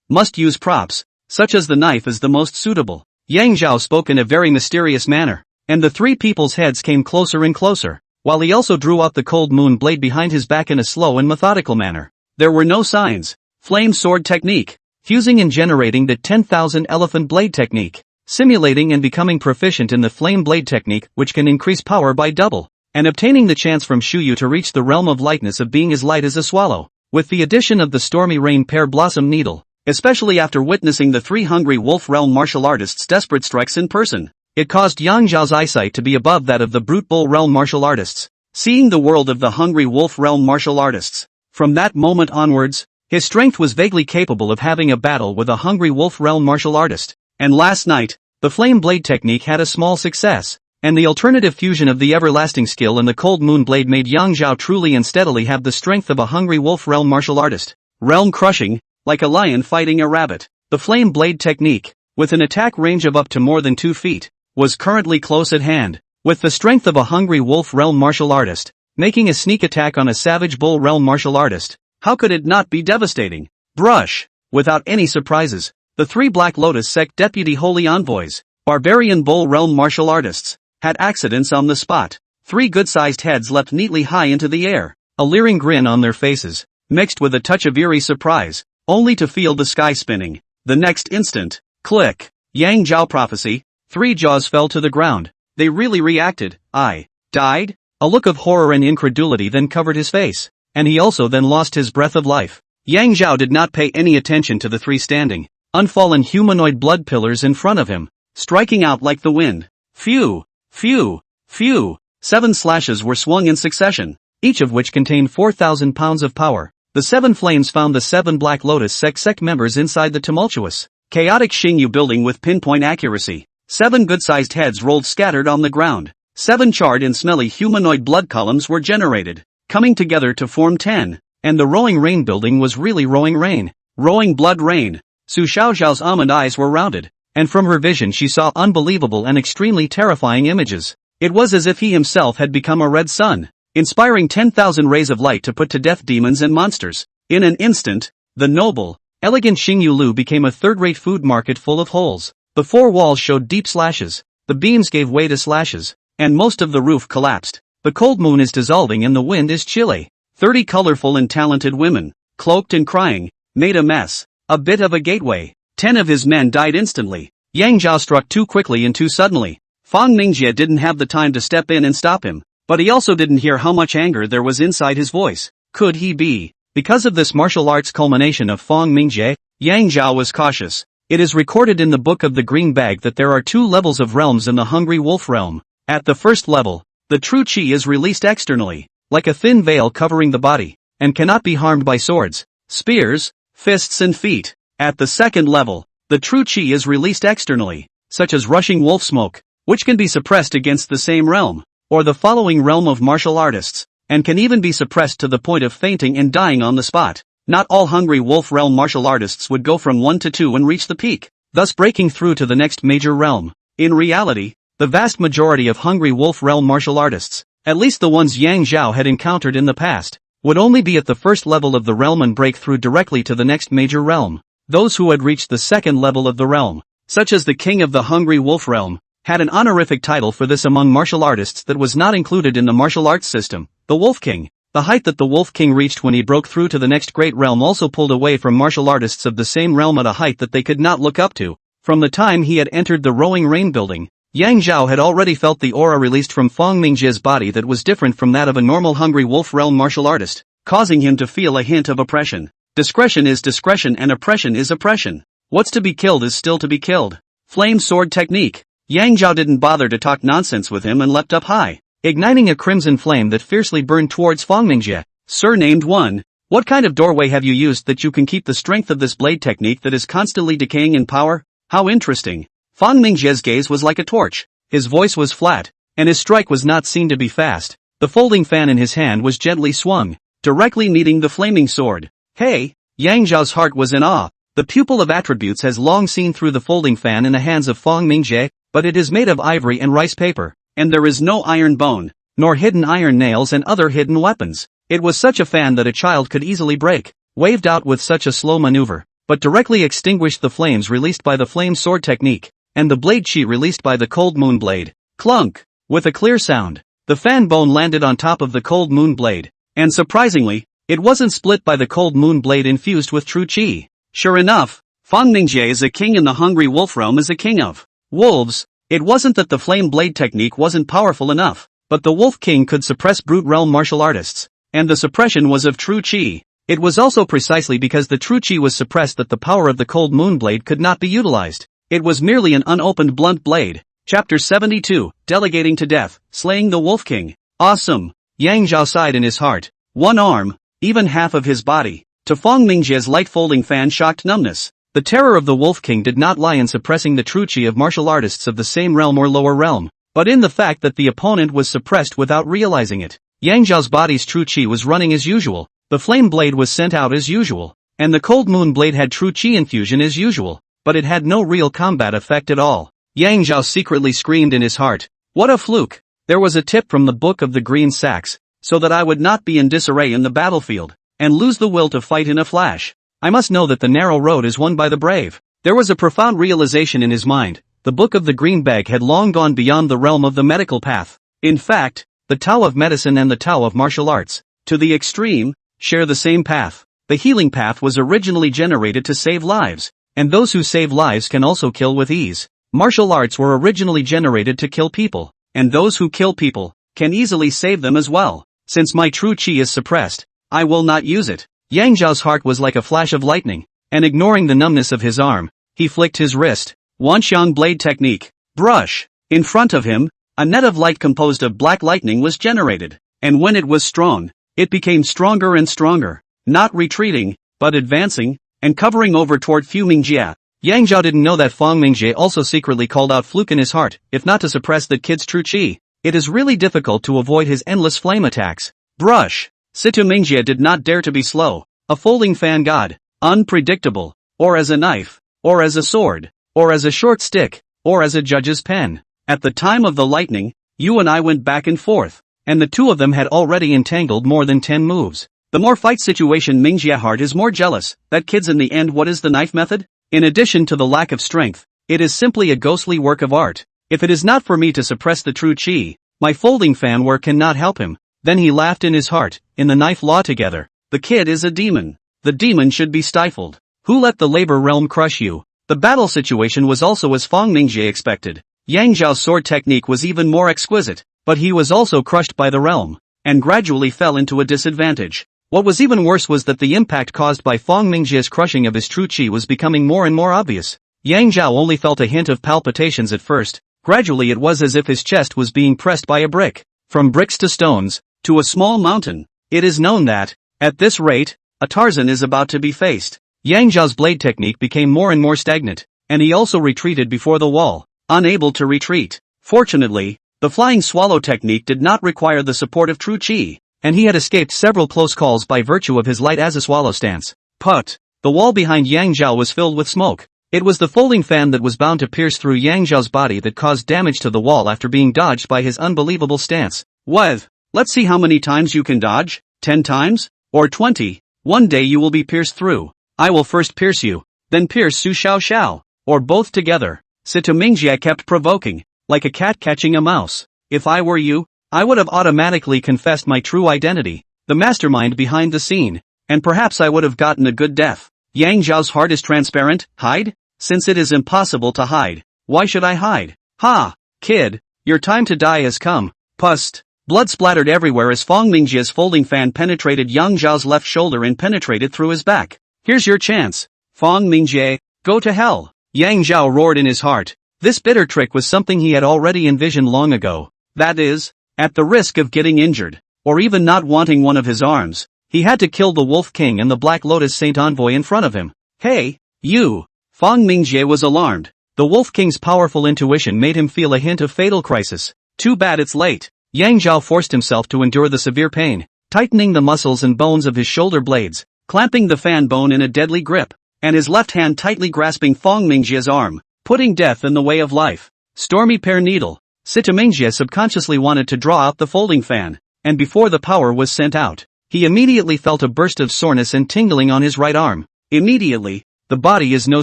must use props, such as the knife is the most suitable. Yang Zhao spoke in a very mysterious manner, and the three people's heads came closer and closer, while he also drew out the cold moon blade behind his back in a slow and methodical manner. There were no signs. Flame sword technique. Fusing and generating the 10,000 elephant blade technique. Simulating and becoming proficient in the flame blade technique, which can increase power by double. And obtaining the chance from Shuyu to reach the realm of lightness of being as light as a swallow. With the addition of the stormy rain pear blossom needle. Especially after witnessing the three hungry wolf realm martial artists' desperate strikes in person. It caused Yang Zhao's eyesight to be above that of the brute bull realm martial artists. Seeing the world of the hungry wolf realm martial artists. From that moment onwards, his strength was vaguely capable of having a battle with a hungry wolf realm martial artist. And last night, the flame blade technique had a small success. And the alternative fusion of the everlasting skill and the cold moon blade made Yang Zhao truly and steadily have the strength of a hungry wolf realm martial artist. Realm crushing. Like a lion fighting a rabbit. The flame blade technique, with an attack range of up to more than 2 feet, was currently close at hand. With the strength of a hungry wolf realm martial artist, making a sneak attack on a savage bull realm martial artist, how could it not be devastating? Brush. Without any surprises, the three Black Lotus sect deputy holy envoys, barbarian bull realm martial artists, had accidents on the spot. 3 good-sized heads leapt neatly high into the air, a leering grin on their faces, mixed with a touch of eerie surprise. Only to feel the sky spinning. The next instant, click, Yang Zhao prophecy, 3 jaws fell to the ground. They really reacted. I died? A look of horror and incredulity then covered his face, and he also then lost his breath of life. Yang Zhao did not pay any attention to the 3 standing, unfallen humanoid blood pillars in front of him, striking out like the wind. Phew, phew, phew. 7 slashes were swung in succession, each of which contained 4,000 pounds of power. The 7 flames found the 7 Black Lotus sect members inside the tumultuous, chaotic Xingyu building with pinpoint accuracy. 7 good-sized heads rolled scattered on the ground. 7 charred and smelly humanoid blood columns were generated, coming together to form 10. And the rowing rain building was really rowing rain. Rowing blood rain. Su Xiaoxiao's almond eyes were rounded, and from her vision she saw unbelievable and extremely terrifying images. It was as if he himself had become a red sun, inspiring 10,000 rays of light to put to death demons and monsters. In an instant, the noble, elegant Xingyu Lu became a third-rate food market full of holes. The 4 walls showed deep slashes, the beams gave way to slashes, and most of the roof collapsed. The cold moon is dissolving and the wind is chilly. 30 colorful and talented women, cloaked and crying, made a mess. A bit of a gateway. 10 of his men died instantly. Yang Zhao struck too quickly and too suddenly. Fang Mingjie didn't have the time to step in and stop him. But he also didn't hear how much anger there was inside his voice. Could he be? Because of this martial arts culmination of Fang Mingjie, Yang Zhao was cautious. It is recorded in the Book of the Green Bag that there are 2 levels of realms in the Hungry Wolf realm. At the first level, the true chi is released externally, like a thin veil covering the body, and cannot be harmed by swords, spears, fists and feet. At the second level, the true chi is released externally, such as rushing wolf smoke, which can be suppressed against the same realm, or the following realm of martial artists, and can even be suppressed to the point of fainting and dying on the spot. Not all Hungry Wolf realm martial artists would go from 1 to 2 and reach the peak, thus breaking through to the next major realm. In reality, the vast majority of Hungry Wolf realm martial artists, at least the ones Yang Zhao had encountered in the past, would only be at the first level of the realm and break through directly to the next major realm. Those who had reached the second level of the realm, such as the king of the Hungry Wolf realm, had an honorific title for this among martial artists that was not included in the martial arts system, the Wolf King. The height that the Wolf King reached when he broke through to the next great realm also pulled away from martial artists of the same realm at a height that they could not look up to. From the time he had entered the Rowing Rain building, Yang Zhao had already felt the aura released from Fang Mingjie's body that was different from that of a normal Hungry Wolf realm martial artist, causing him to feel a hint of oppression. Discretion is discretion and oppression is oppression. What's to be killed is still to be killed. Flame sword technique. Yang Zhao didn't bother to talk nonsense with him and leapt up high, igniting a crimson flame that fiercely burned towards Fang Mingjie. Surnamed one, what kind of doorway have you used that you can keep the strength of this blade technique that is constantly decaying in power? How interesting. Fang Mingjie's gaze was like a torch, his voice was flat, and his strike was not seen to be fast. The folding fan in his hand was gently swung, directly meeting the flaming sword. Hey! Yang Zhao's heart was in awe. The pupil of attributes has long seen through the folding fan in the hands of Fang Mingjie, but it is made of ivory and rice paper, and there is no iron bone, nor hidden iron nails and other hidden weapons. It was such a fan that a child could easily break. waved out with such a slow maneuver, but directly extinguished the flames released by the flame sword technique, and the blade chi released by the cold moon blade. Clunk! With a clear sound, the fan bone landed on top of the cold moon blade, and surprisingly, it wasn't split by the cold moon blade infused with true chi. Sure enough, Fang Mingjie is a king and the hungry wolf realm is a king of wolves. It wasn't that the flame blade technique wasn't powerful enough, but the wolf king could suppress brute realm martial artists, and the suppression was of true chi. It was also precisely because the true chi was suppressed that the power of the cold moon blade could not be utilized. It was merely an unopened blunt blade. Chapter 72, Delegating to Death, Slaying the Wolf King. Awesome! Yang Zhao sighed in his heart. One arm, even half of his body. To Fang Mingjie's light folding fan shocked numbness. The terror of the Wolf King did not lie in suppressing the true chi of martial artists of the same realm or lower realm, but in the fact that the opponent was suppressed without realizing it. Yang Zhao's body's true chi was running as usual, the flame blade was sent out as usual, and the cold moon blade had true chi infusion as usual, but it had no real combat effect at all. Yang Zhao secretly screamed in his heart. What a fluke! There was a tip from the Book of the Green Sacks, so that I would not be in disarray in the battlefield, and lose the will to fight in a flash. I must know that the narrow road is won by the brave. There was a profound realization in his mind. The Book of the Green Bag had long gone beyond the realm of the medical path. In fact, the Tao of medicine and the Tao of martial arts, to the extreme, share the same path. The healing path was originally generated to save lives, and those who save lives can also kill with ease. Martial arts were originally generated to kill people, and those who kill people can easily save them as well. Since my true chi is suppressed, I will not use it. Yang Zhao's heart was like a flash of lightning, and ignoring the numbness of his arm, he flicked his wrist. Wanxiang blade technique. Brush. In front of him, a net of light composed of black lightning was generated, and when it was strong, it became stronger and stronger, not retreating, but advancing, and covering over toward Fu Mingjie. Yang Zhao didn't know that Fang Mingjie also secretly called out fluke in his heart, if not to suppress that kid's true chi. It is really difficult to avoid his endless flame attacks. Brush. Situ Mingjie did not dare to be slow, a folding fan god, unpredictable, or as a knife, or as a sword, or as a short stick, or as a judge's pen. At the time of the lightning, you and I went back and forth, and the two of them had already entangled more than 10 moves. The more fight situation Mingjie heart is more jealous. That kid's in the end. What is the knife method? In addition to the lack of strength, it is simply a ghostly work of art. If it is not for me to suppress the true chi, my folding fan work cannot help him. Then he laughed in his heart. In the knife law together, the kid is a demon. The demon should be stifled. Who let the labor realm crush you? The battle situation was also as Fang Mingjie expected. Yang Zhao's sword technique was even more exquisite, but he was also crushed by the realm, and gradually fell into a disadvantage. What was even worse was that the impact caused by Fang Mingjie's crushing of his true chi was becoming more and more obvious. Yang Zhao only felt a hint of palpitations at first. Gradually it was as if his chest was being pressed by a brick. From bricks to stones, to a small mountain. It is known that, at this rate, a Tarzan is about to be faced. Yang Zhao's blade technique became more and more stagnant, and he also retreated before the wall, unable to retreat. Fortunately, the flying swallow technique did not require the support of true chi, and he had escaped several close calls by virtue of his light as a swallow stance. Put! The wall behind Yang Zhao was filled with smoke. It was the folding fan that was bound to pierce through Yang Zhao's body that caused damage to the wall after being dodged by his unbelievable stance. What? Let's see how many times you can dodge. 10 times? Or 20? One day you will be pierced through. I will first pierce you, then pierce Su Xiao Xiao, or both together. Situ Mingjie kept provoking, like a cat catching a mouse. If I were you, I would have automatically confessed my true identity, the mastermind behind the scene, and perhaps I would have gotten a good death. Yang Zhao's heart is transparent. Hide? Since it is impossible to hide, why should I hide? Ha! Kid, your time to die has come. Pust! Blood splattered everywhere as Fang Mingjie's folding fan penetrated Yang Zhao's left shoulder and penetrated through his back. Here's your chance. Fang Mingjie, go to hell! Yang Zhao roared in his heart. This bitter trick was something he had already envisioned long ago. That is, at the risk of getting injured, or even not wanting one of his arms, he had to kill the Wolf King and the Black Lotus Saint Envoy in front of him. Hey, you! Fang Mingjie was alarmed. The Wolf King's powerful intuition made him feel a hint of fatal crisis. Too bad it's late. Yang Zhao forced himself to endure the severe pain, tightening the muscles and bones of his shoulder blades, clamping the fan bone in a deadly grip, and his left hand tightly grasping Fang Mingjie's arm, putting death in the way of life. Stormy pear needle. Situ Mingjie subconsciously wanted to draw out the folding fan, and before the power was sent out, He immediately felt a burst of soreness and tingling on his right arm. Immediately, the body is no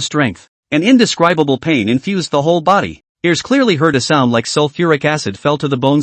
strength. An indescribable pain infused the whole body. Ears clearly heard a sound like sulfuric acid fell to the bone.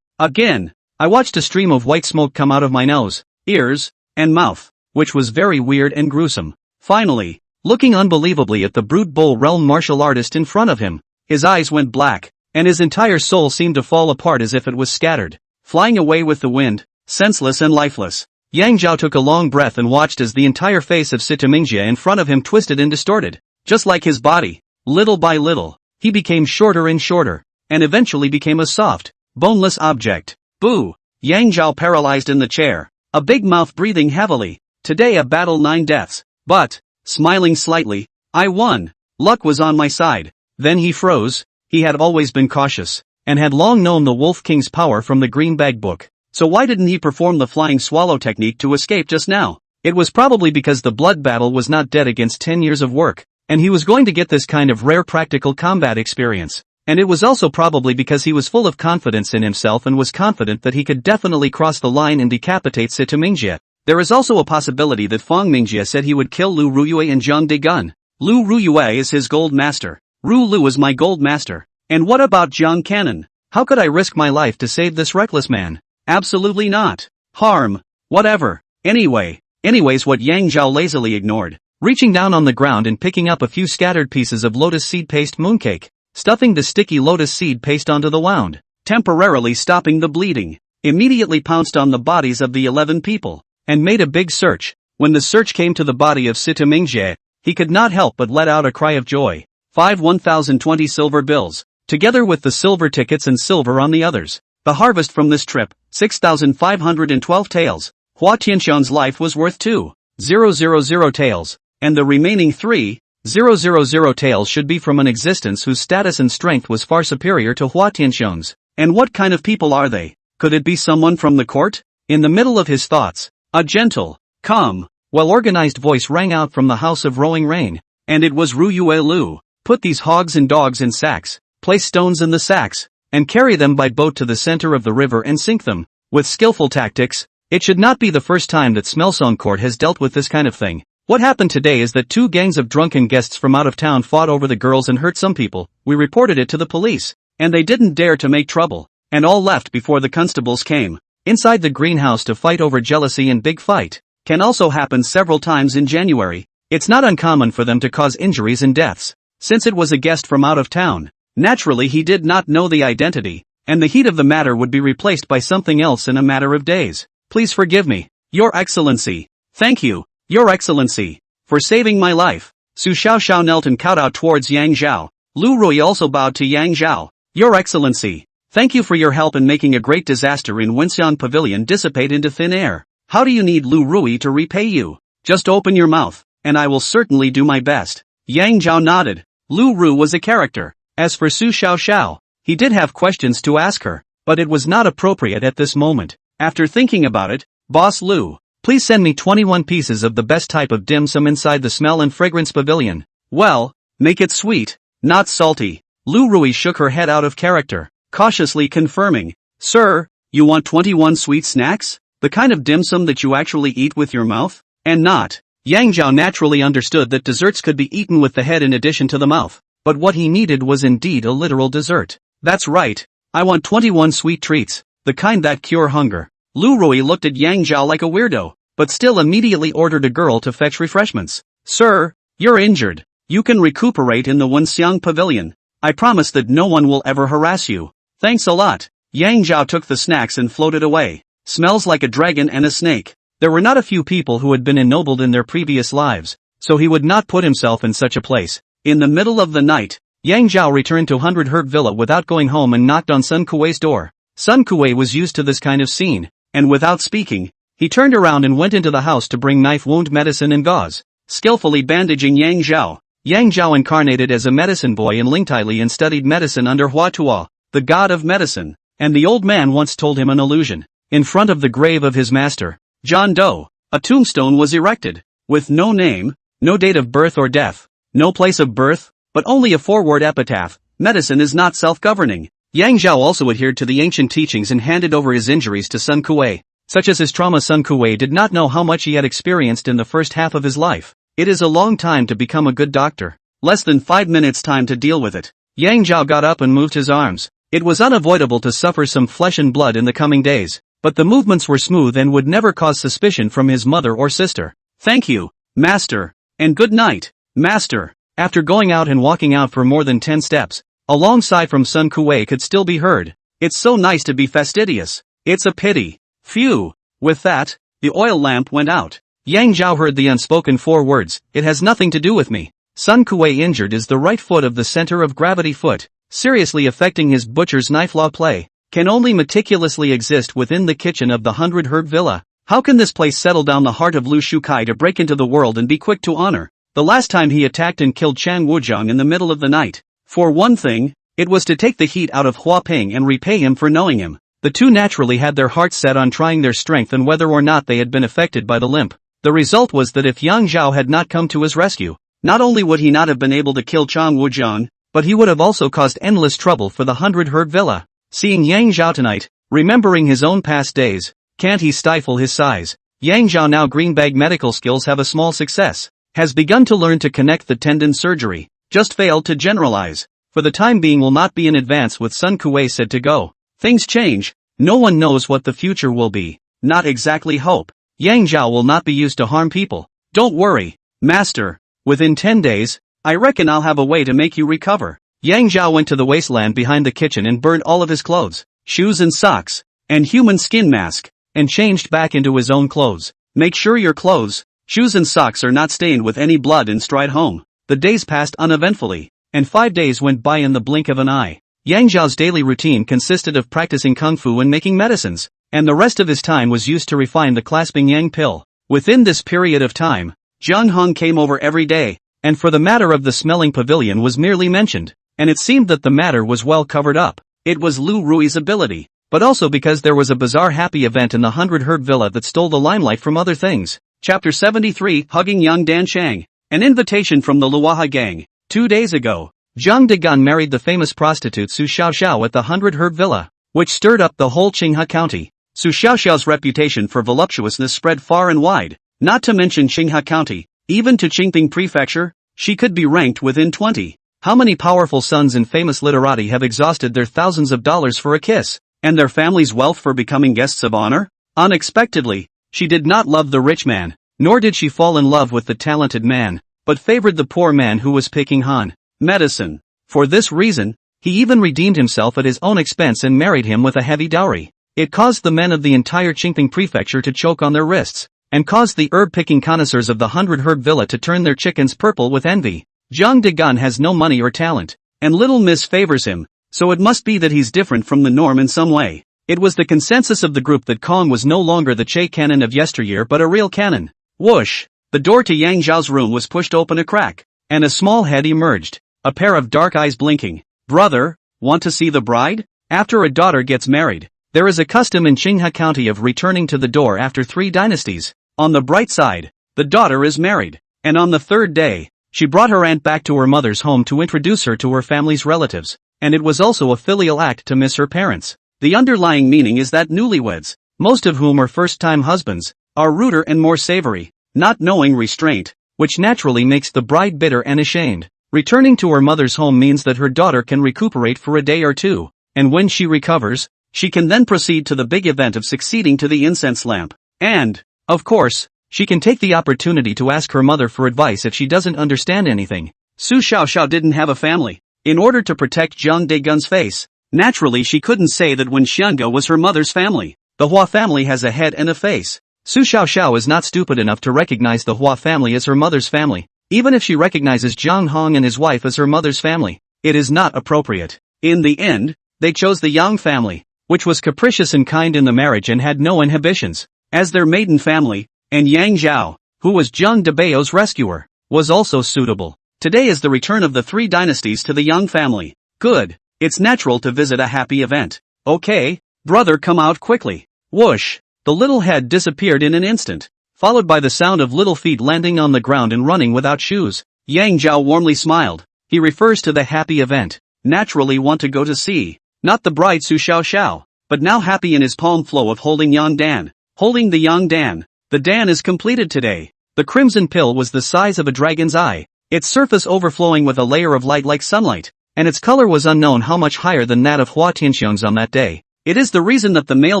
Again, I watched a stream of white smoke come out of my nose, ears, and mouth, which was very weird and gruesome. Finally, looking unbelievably at the brute bull realm martial artist in front of him, his eyes went black, and his entire soul seemed to fall apart as if it was scattered, flying away with the wind, senseless and lifeless. Yang Zhao took a long breath and watched as the entire face of Sitamingja in front of him twisted and distorted. Just like his body, little by little, he became shorter and shorter, and eventually became a soft, boneless object. Boo! Yang Zhao paralyzed in the chair, a big mouth breathing heavily. Today a battle 9 deaths, but, smiling slightly, I won. Luck was on my side. Then he froze. He had always been cautious, and had long known the Wolf King's power from the Green Bag book. So why didn't he perform the flying swallow technique to escape just now? It was probably because the blood battle was not dead against 10 years of work, and he was going to get this kind of rare practical combat experience. And it was also probably because he was full of confidence in himself and was confident that he could definitely cross the line and decapitate Sitamingja. There is also a possibility that Fang Mingjie said he would kill Lu Ruyue and Zhang Degun. Lu Ruyue is his gold master. Ru Lu is my gold master. And what about Jiang Cannon? How could I risk my life to save this reckless man? Absolutely not. Harm. Whatever. Anyways what Yang Zhao lazily ignored, reaching down on the ground and picking up a few scattered pieces of lotus seed paste mooncake, stuffing the sticky lotus seed paste onto the wound, temporarily stopping the bleeding, immediately pounced on the bodies of the 11 people, and made a big search. When the search came to the body of Sitamingja, he could not help but let out a cry of joy. 1020 silver bills, together with the silver tickets and silver on the others. The harvest from this trip, 6,512 taels. Hua Tianxian's life was worth 2,000 taels, and the remaining 3,000 taels should be from an existence whose status and strength was far superior to Hua Tianxian's. And what kind of people are they? Could it be someone from the court? In the middle of his thoughts, a gentle, calm, well-organized voice rang out from the house of Rowing Rain, and it was Ru Yue Lu. Put these hogs and dogs in sacks, place stones in the sacks, and carry them by boat to the center of the river and sink them. With skillful tactics, it should not be the first time that Smelsong Court has dealt with this kind of thing. What happened today is that 2 gangs of drunken guests from out of town fought over the girls and hurt some people. We reported it to the police, and they didn't dare to make trouble, and all left before the constables came. Inside the greenhouse to fight over jealousy and big fight can also happen several times in January. It's not uncommon for them to cause injuries and deaths. Since it was a guest from out of town, naturally he did not know the identity, and the heat of the matter would be replaced by something else in a matter of days. Please forgive me, Your Excellency. Thank you, Your Excellency, for saving my life. Su Xiaoxiao knelt and kowtowed towards Yang Zhao. Lu Rui also bowed to Yang Zhao. Your Excellency, thank you for your help in making a great disaster in Wenxian Pavilion dissipate into thin air. How do you need Lu Rui to repay you? Just open your mouth, and I will certainly do my best. Yang Zhao nodded. Lu Ru was a character. As for Su Xiaoxiao, he did have questions to ask her, but it was not appropriate at this moment. After thinking about it, Boss Lu, please send me 21 pieces of the best type of dim sum inside the smell and fragrance pavilion. Well, make it sweet, not salty. Lu Rui shook her head out of character, cautiously confirming. Sir, you want 21 sweet snacks? The kind of dim sum that you actually eat with your mouth? And not. Yang Zhao naturally understood that desserts could be eaten with the head in addition to the mouth, but what he needed was indeed a literal dessert. That's right. I want 21 sweet treats, the kind that cure hunger. Lu Rui looked at Yang Zhao like a weirdo, but still immediately ordered a girl to fetch refreshments. Sir, you're injured. You can recuperate in the Wenxiang Pavilion. I promise that no one will ever harass you. Thanks a lot. Yang Zhao took the snacks and floated away. Smells like a dragon and a snake. There were not a few people who had been ennobled in their previous lives, so he would not put himself in such a place. In the middle of the night, Yang Zhao returned to 100 Herb Villa without going home and knocked on Sun Kuei's door. Sun Kuei was used to this kind of scene, and without speaking, he turned around and went into the house to bring knife wound medicine and gauze, skillfully bandaging Yang Zhao. Yang Zhao incarnated as a medicine boy in Lingtaili and studied medicine under Hua Tuo, the god of medicine, and the old man once told him an illusion. In front of the grave of his master, John Doe, a tombstone was erected, with no name, no date of birth or death, no place of birth, but only a 4-word epitaph. Medicine is not self-governing. Yang Zhao also adhered to the ancient teachings and handed over his injuries to Sun Kuei. Such as his trauma, Sun Kuei did not know how much he had experienced in the first half of his life. It is a long time to become a good doctor. Less than 5 minutes time to deal with it. Yang Zhao got up and moved his arms. It was unavoidable to suffer some flesh and blood in the coming days, but the movements were smooth and would never cause suspicion from his mother or sister. Thank you, Master, and good night, Master. After going out and walking out for more than 10 steps, a long sigh from Sun Kuei could still be heard. It's so nice to be fastidious. It's a pity. Phew. With that, the oil lamp went out. Yang Zhao heard the unspoken 4 words, "It has nothing to do with me." Sun Kuei injured is the right foot of the center of gravity foot, seriously affecting his butcher's knife law play, can only meticulously exist within the kitchen of the 100 Herb Villa. How can this place settle down the heart of Lu Shukai to break into the world and be quick to honor? The last time he attacked and killed Chang Wuzhong in the middle of the night. For one thing, it was to take the heat out of Hua Ping and repay him for knowing him. The two naturally had their hearts set on trying their strength and whether or not they had been affected by the limp. The result was that if Yang Zhao had not come to his rescue, not only would he not have been able to kill Chang Wuzhong, but he would have also caused endless trouble for the 100 Herb Villa. Seeing Yang Zhao tonight, remembering his own past days, can't he stifle his sighs? Yang Zhao, now greenbag medical skills have a small success, has begun to learn to connect the tendon surgery, just failed to generalize. For the time being will not be in advance with Sun Kuei said to go. Things change, no one knows what the future will be, not exactly hope. Yang Zhao will not be used to harm people. Don't worry, Master, within 10 days, I reckon I'll have a way to make you recover. Yang Zhao went to the wasteland behind the kitchen and burned all of his clothes, shoes and socks, and human skin mask, and changed back into his own clothes. Make sure your clothes, shoes and socks are not stained with any blood and stride home. The days passed uneventfully, and 5 days went by in the blink of an eye. Yang Zhao's daily routine consisted of practicing kung fu and making medicines, and the rest of his time was used to refine the clasping yang pill. Within this period of time, Zhang Hong came over every day, and for the matter of the smelling pavilion was merely mentioned, and it seemed that the matter was well covered up. It was Lu Rui's ability, but also because there was a bizarre happy event in the 100 Herb Villa that stole the limelight from other things. Chapter 73, Hugging Young Dan Chang. An invitation from the Luaha gang. 2 days ago, Zhang Degan married the famous prostitute Su Xiaoxiao at the 100 Herb Villa, which stirred up the whole Qinghe County. Su Xiaoxiao's reputation for voluptuousness spread far and wide, not to mention Qinghe County, even to Qingping Prefecture, she could be ranked within 20. How many powerful sons in famous literati have exhausted their thousands of dollars for a kiss, and their family's wealth for becoming guests of honor? Unexpectedly, she did not love the rich man, nor did she fall in love with the talented man, but favored the poor man who was picking Han medicine. For this reason, he even redeemed himself at his own expense and married him with a heavy dowry. It caused the men of the entire Qingping Prefecture to choke on their wrists, and caused the herb-picking connoisseurs of the 100 Herb Villa to turn their chickens purple with envy. Zhang Degan has no money or talent, and little Miss favors him, so it must be that he's different from the norm in some way. It was the consensus of the group that Kong was no longer the Che cannon of yesteryear but a real cannon. Whoosh! The door to Yang Zhao's room was pushed open a crack, and a small head emerged, a pair of dark eyes blinking. Brother, want to see the bride? After a daughter gets married, there is a custom in Qinghe County of returning to the door after 3 dynasties. On the bright side, the daughter is married, and on the 3rd day, she brought her aunt back to her mother's home to introduce her to her family's relatives, and it was also a filial act to miss her parents. The underlying meaning is that newlyweds, most of whom are first-time husbands, are ruder and more savory, not knowing restraint, which naturally makes the bride bitter and ashamed. Returning to her mother's home means that her daughter can recuperate for a day or two, and when she recovers, she can then proceed to the big event of succeeding to the incense lamp. And, of course, she can take the opportunity to ask her mother for advice if she doesn't understand anything. Su Xiaoxiao didn't have a family. In order to protect Zhang Degun's face, naturally she couldn't say that when Xianga was her mother's family. The Hua family has a head and a face. Su Xiaoxiao is not stupid enough to recognize the Hua family as her mother's family. Even if she recognizes Zhang Hong and his wife as her mother's family, it is not appropriate. In the end, they chose the Yang family, which was capricious and kind in the marriage and had no inhibitions, as their maiden family, and Yang Zhao, who was Zhang Debao's rescuer, was also suitable. Today is the return of the 3 dynasties to the Yang family. Good, it's natural to visit a happy event. Okay, brother, come out quickly. Whoosh! The little head disappeared in an instant, followed by the sound of little feet landing on the ground and running without shoes. Yang Zhao warmly smiled. He refers to the happy event. Naturally want to go to see, not the bride Su Xiaoxiao, but now happy in his palm flow of holding Yang Dan. holding the young Dan. The Dan is completed today. The crimson pill was the size of a dragon's eye, its surface overflowing with a layer of light like sunlight, and its color was unknown how much higher than that of Hua Tianxiong's on that day. It is the reason that the male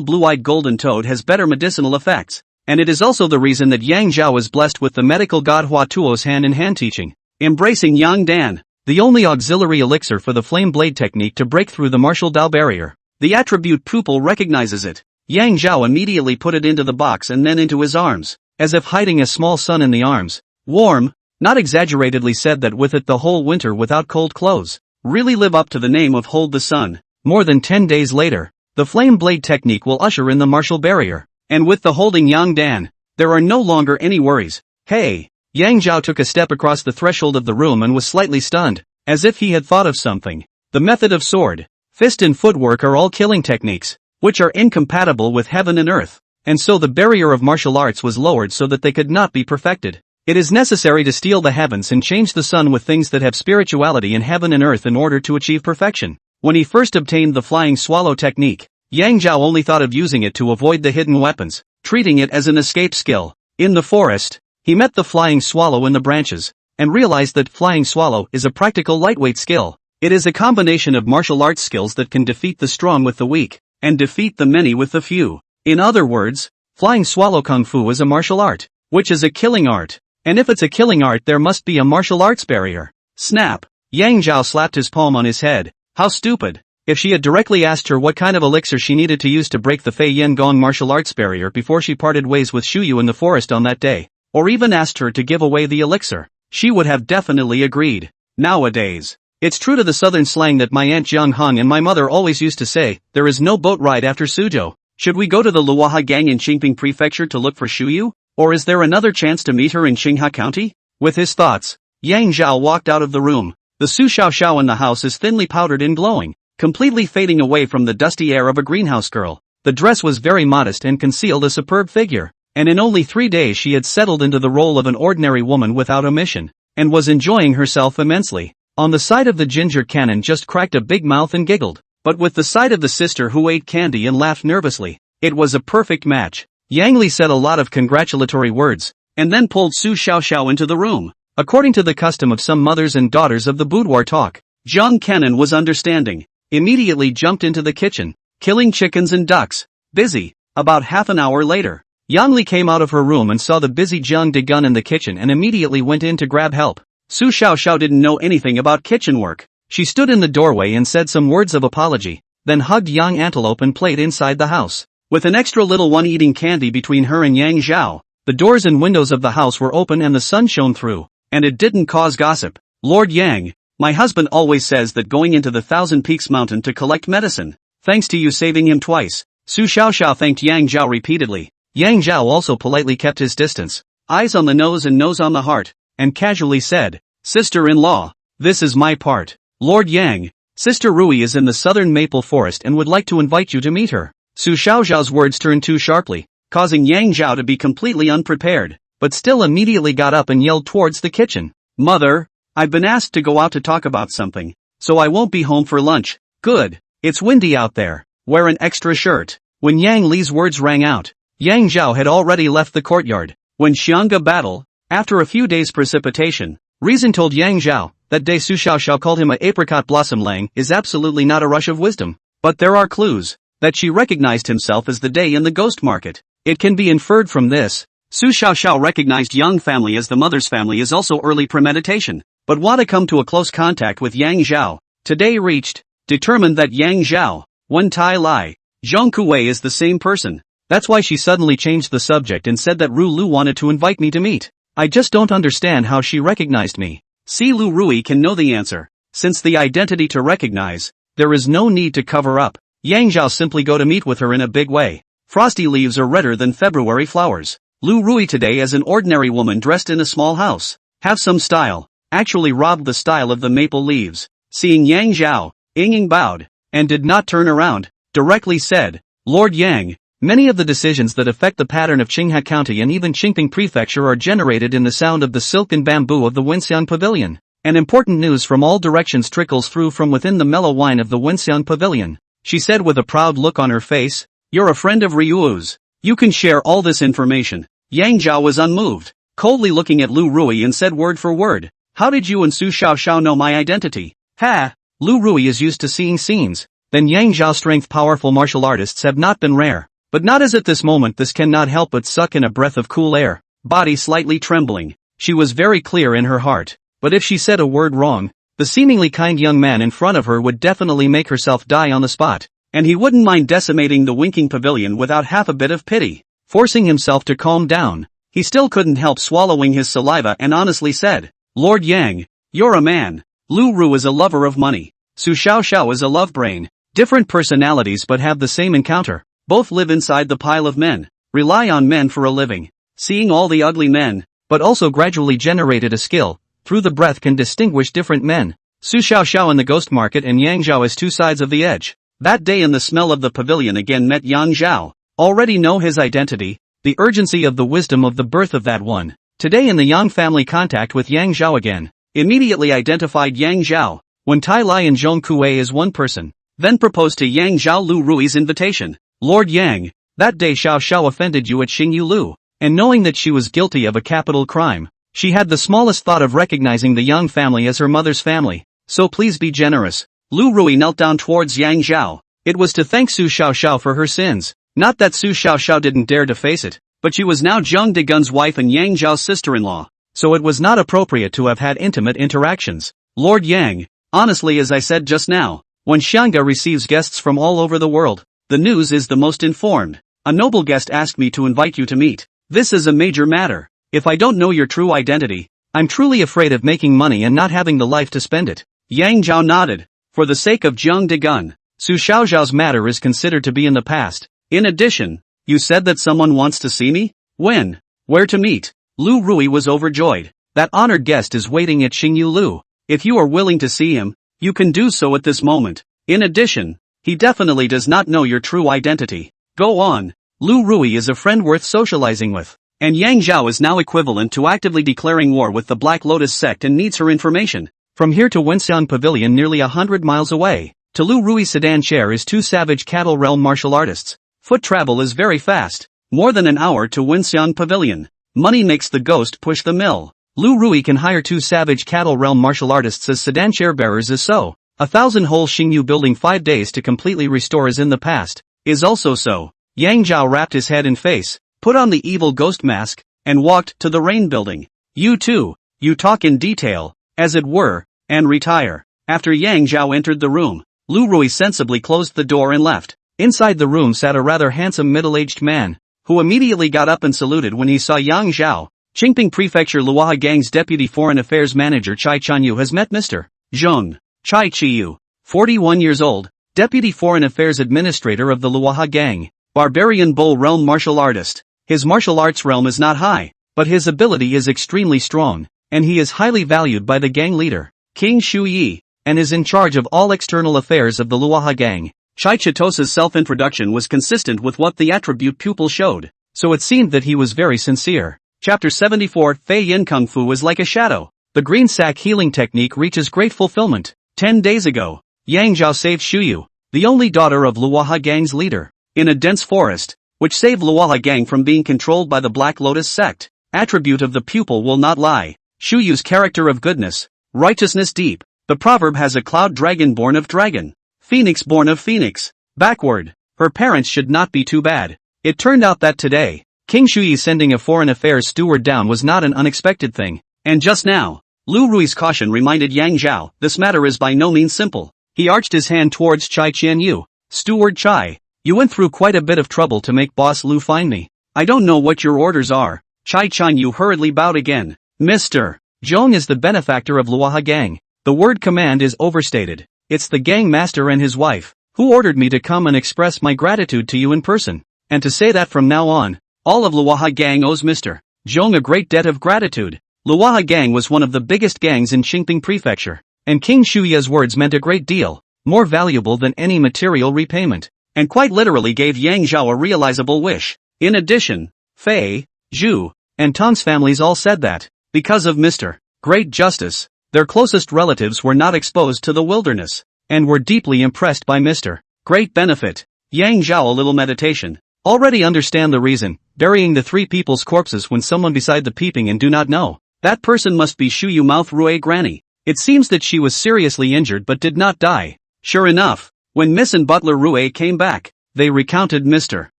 blue-eyed golden toad has better medicinal effects, and it is also the reason that Yang Zhao is blessed with the medical god Hua Tuo's hand-in-hand teaching, embracing Yang Dan, the only auxiliary elixir for the flame blade technique to break through the martial Dao barrier. The attribute pupil recognizes it. Yang Zhao immediately put it into the box and then into his arms, as if hiding a small sun in the arms. Warm, not exaggeratedly said that with it the whole winter without cold clothes. Really live up to the name of Hold the Sun. More than 10 days later, the flame blade technique will usher in the martial barrier, and with the holding Yang Dan, there are no longer any worries. Hey! Yang Zhao took a step across the threshold of the room and was slightly stunned, as if he had thought of something. The method of sword, fist and footwork are all killing techniques, which are incompatible with heaven and earth, and so the barrier of martial arts was lowered so that they could not be perfected. It is necessary to steal the heavens and change the sun with things that have spirituality in heaven and earth in order to achieve perfection. When he first obtained the flying swallow technique, Yang Zhao only thought of using it to avoid the hidden weapons, treating it as an escape skill. In the forest, he met the flying swallow in the branches, and realized that flying swallow is a practical lightweight skill. It is a combination of martial arts skills that can defeat the strong with the weak, and defeat the many with the few. In other words, flying swallow kung fu is a martial art, which is a killing art. And if it's a killing art there must be a martial arts barrier. Snap! Yang Zhao slapped his palm on his head. How stupid! If she had directly asked her what kind of elixir she needed to use to break the Fei Yin Gong martial arts barrier before she parted ways with Shu Yu in the forest on that day, or even asked her to give away the elixir, she would have definitely agreed. Nowadays, it's true to the southern slang that my aunt Jiang Hong and my mother always used to say, there is no boat ride after Suzhou. Should we go to the Luoha Gang in Qingping Prefecture to look for Shu Yu? Or is there another chance to meet her in Qinghua County? With his thoughts, Yang Zhao walked out of the room. The Su Xiao Xiao in the house is thinly powdered and glowing, completely fading away from the dusty air of a greenhouse girl. The dress was very modest and concealed a superb figure, and in only 3 days she had settled into the role of an ordinary woman without omission, and was enjoying herself immensely. On the side of the ginger cannon just cracked a big mouth and giggled, but with the side of the sister who ate candy and laughed nervously. It was a perfect match. Yang Li said a lot of congratulatory words, and then pulled Su Xiao Xiao into the room. According to the custom of some mothers and daughters of the boudoir talk, Zhang Cannon was understanding, immediately jumped into the kitchen, killing chickens and ducks. Busy. About half an hour later, Yang Li came out of her room and saw the busy Zhang Degun in the kitchen and immediately went in to grab help. Su Xiao Xiao didn't know anything about kitchen work. She stood in the doorway and said some words of apology, then hugged Yang Antelope and played inside the house. With an extra little one eating candy between her and Yang Zhao, the doors and windows of the house were open and the sun shone through, and it didn't cause gossip. Lord Yang, my husband always says that going into the Thousand Peaks mountain to collect medicine, thanks to you saving him twice. Su Xiao Xiao thanked Yang Zhao repeatedly. Yang Zhao also politely kept his distance, eyes on the nose and nose on the heart, and casually said, Sister-in-law, this is my part. Lord Yang, Sister Rui is in the southern maple forest and would like to invite you to meet her. Su Xiaoxiao's words turned too sharply, causing Yang Zhao to be completely unprepared, but still immediately got up and yelled towards the kitchen. Mother, I've been asked to go out to talk about something, so I won't be home for lunch. Good. It's windy out there. Wear an extra shirt. When Yang Li's words rang out, Yang Zhao had already left the courtyard. When Xianga battle, after a few days precipitation, reason told Yang Zhao, that day Su Xiaoxiao called him a apricot blossom lang is absolutely not a rush of wisdom. But there are clues, that she recognized himself as the day in the ghost market. It can be inferred from this. Su Xiaoxiao recognized Yang family as the mother's family is also early premeditation, but want to come to a close contact with Yang Zhao. Today reached, determined that Yang Zhao, Wen Tai Lai, Zhang Kuwei is the same person. That's why she suddenly changed the subject and said that Ru Lu wanted to invite me to meet. I just don't understand how she recognized me. Si Lu Rui can know the answer. Since the identity to recognize, there is no need to cover up. Yang Zhao simply go to meet with her in a big way. Frosty leaves are redder than February flowers. Lu Rui today as an ordinary woman dressed in a small house. Have some style. Actually robbed the style of the maple leaves. Seeing Yang Zhao, Ying bowed, and did not turn around, directly said, Lord Yang, many of the decisions that affect the pattern of Qinghua County and even Qingping Prefecture are generated in the sound of the silk and bamboo of the Wenxiang Pavilion. And important news from all directions trickles through from within the mellow wine of the Wenxiang Pavilion. She said with a proud look on her face, You're a friend of Ryuu's. You can share all this information. Yang Zhao was unmoved, coldly looking at Lu Rui and said word for word, "How did you and Su Xiaoxiao know my identity?" Ha! Lu Rui is used to seeing scenes. Then Yang Zhao strength powerful martial artists have not been rare. But not as at this moment. This cannot help but suck in a breath of cool air. Body slightly trembling. She was very clear in her heart. But if she said a word wrong, the seemingly kind young man in front of her would definitely make herself die on the spot. And he wouldn't mind decimating the winking pavilion without half a bit of pity. Forcing himself to calm down, he still couldn't help swallowing his saliva and honestly said, "Lord Yang, you're a man. Lu Ru is a lover of money. Su Xiaoxiao is a love brain. Different personalities but have the same encounter. Both live inside the pile of men, rely on men for a living. Seeing all the ugly men, but also gradually generated a skill, through the breath can distinguish different men. Su Xiaoxiao in the ghost market and Yang Zhao as two sides of the edge." That day in the smell of the pavilion again met Yang Zhao. Already know his identity, the urgency of the wisdom of the birth of that one. Today in the Yang family contact with Yang Zhao again. Immediately identified Yang Zhao. When Tai Lai and Zhong Kuei is one person. Then proposed to Yang Zhao Lu Rui's invitation. "Lord Yang, that day Xiao Xiao offended you at Xingyu Lu. And knowing that she was guilty of a capital crime, she had the smallest thought of recognizing the Yang family as her mother's family. So please be generous." Lu Rui knelt down towards Yang Zhao. It was to thank Su Xiaoxiao for her sins. Not that Su Xiaoxiao didn't dare to face it, but she was now Zheng Degun's wife and Yang Zhao's sister-in-law. So it was not appropriate to have had intimate interactions. "Lord Yang, honestly as I said just now, when Xianga receives guests from all over the world, the news is the most informed. A noble guest asked me to invite you to meet. This is a major matter. If I don't know your true identity, I'm truly afraid of making money and not having the life to spend it." Yang Zhao nodded. For the sake of Zheng Degun, Su Xiaoxiao's matter is considered to be in the past. In addition, you said that someone wants to see me? When? Where to meet? Lu Rui was overjoyed. That honored guest is waiting at Xingyu Lu. If you are willing to see him, you can do so at this moment. In addition, he definitely does not know your true identity. Go on. Lu Rui is a friend worth socializing with. And Yang Zhao is now equivalent to actively declaring war with the Black Lotus sect and needs her information. From here to Wenxian Pavilion nearly 100 miles away, to Lu Rui's sedan chair is two savage cattle realm martial artists. Foot travel is very fast. More than an hour to Wenxian Pavilion. Money makes the ghost push the mill. Lu Rui can hire two savage cattle realm martial artists as sedan chair bearers is so. 1,000 whole Xingyu building 5 days to completely restore as in the past, is also so. Yang Zhao wrapped his head and face, put on the evil ghost mask, and walked to the rain building. You too, you talk in detail, as it were, and retire. After Yang Zhao entered the room, Lu Rui sensibly closed the door and left. Inside the room sat a rather handsome middle-aged man, who immediately got up and saluted when he saw Yang Zhao. Qingping Prefecture Luoha Gang's Deputy Foreign Affairs Manager Chai Chanyu has met Mr. Zheng. Chai Chiyu, 41 years old, Deputy Foreign Affairs Administrator of the Luoha Gang, Barbarian Bull Realm martial artist. His martial arts realm is not high, but his ability is extremely strong, and he is highly valued by the gang leader, King Shu Yi, and is in charge of all external affairs of the Luoha Gang. Chai Chitosa's self-introduction was consistent with what the attribute pupil showed, so it seemed that he was very sincere. Chapter 74 Fei Yin Kung Fu is like a shadow. The green sack healing technique reaches great fulfillment. 10 days ago, Yang Zhao saved Shuyu, the only daughter of Luoha Gang's leader, in a dense forest, which saved Luoha Gang from being controlled by the Black Lotus sect. Attribute of the pupil will not lie. Shuyu's character of goodness, righteousness deep. The proverb has a cloud dragon born of dragon, phoenix born of phoenix. Backward, her parents should not be too bad. It turned out that today, King Shuyi sending a foreign affairs steward down was not an unexpected thing. And just now, Lu Rui's caution reminded Yang Zhao, this matter is by no means simple. He arched his hand towards Chai Qianyu. Steward Chai, you went through quite a bit of trouble to make Boss Lu find me. I don't know what your orders are. Chai Qianyu hurriedly bowed again. Mr. Zhong is the benefactor of Luoha Gang. The word command is overstated. It's the gang master and his wife, who ordered me to come and express my gratitude to you in person. And to say that from now on, all of Luoha Gang owes Mr. Zhong a great debt of gratitude. Luoha Gang was one of the biggest gangs in Qingping Prefecture, and King Shuya's words meant a great deal, more valuable than any material repayment, and quite literally gave Yang Zhao a realizable wish. In addition, Fei, Zhu, and Tong's families all said that, because of Mr. Great Justice, their closest relatives were not exposed to the wilderness, and were deeply impressed by Mr. Great Benefit. Yang Zhao a little meditation, Already understand the reason, burying the three people's corpses when someone beside the peeping and do not know. That person must be Shuyu Mouth Rue Granny. It seems that she was seriously injured but did not die. Sure enough, when Miss and Butler Rue came back, they recounted Mr.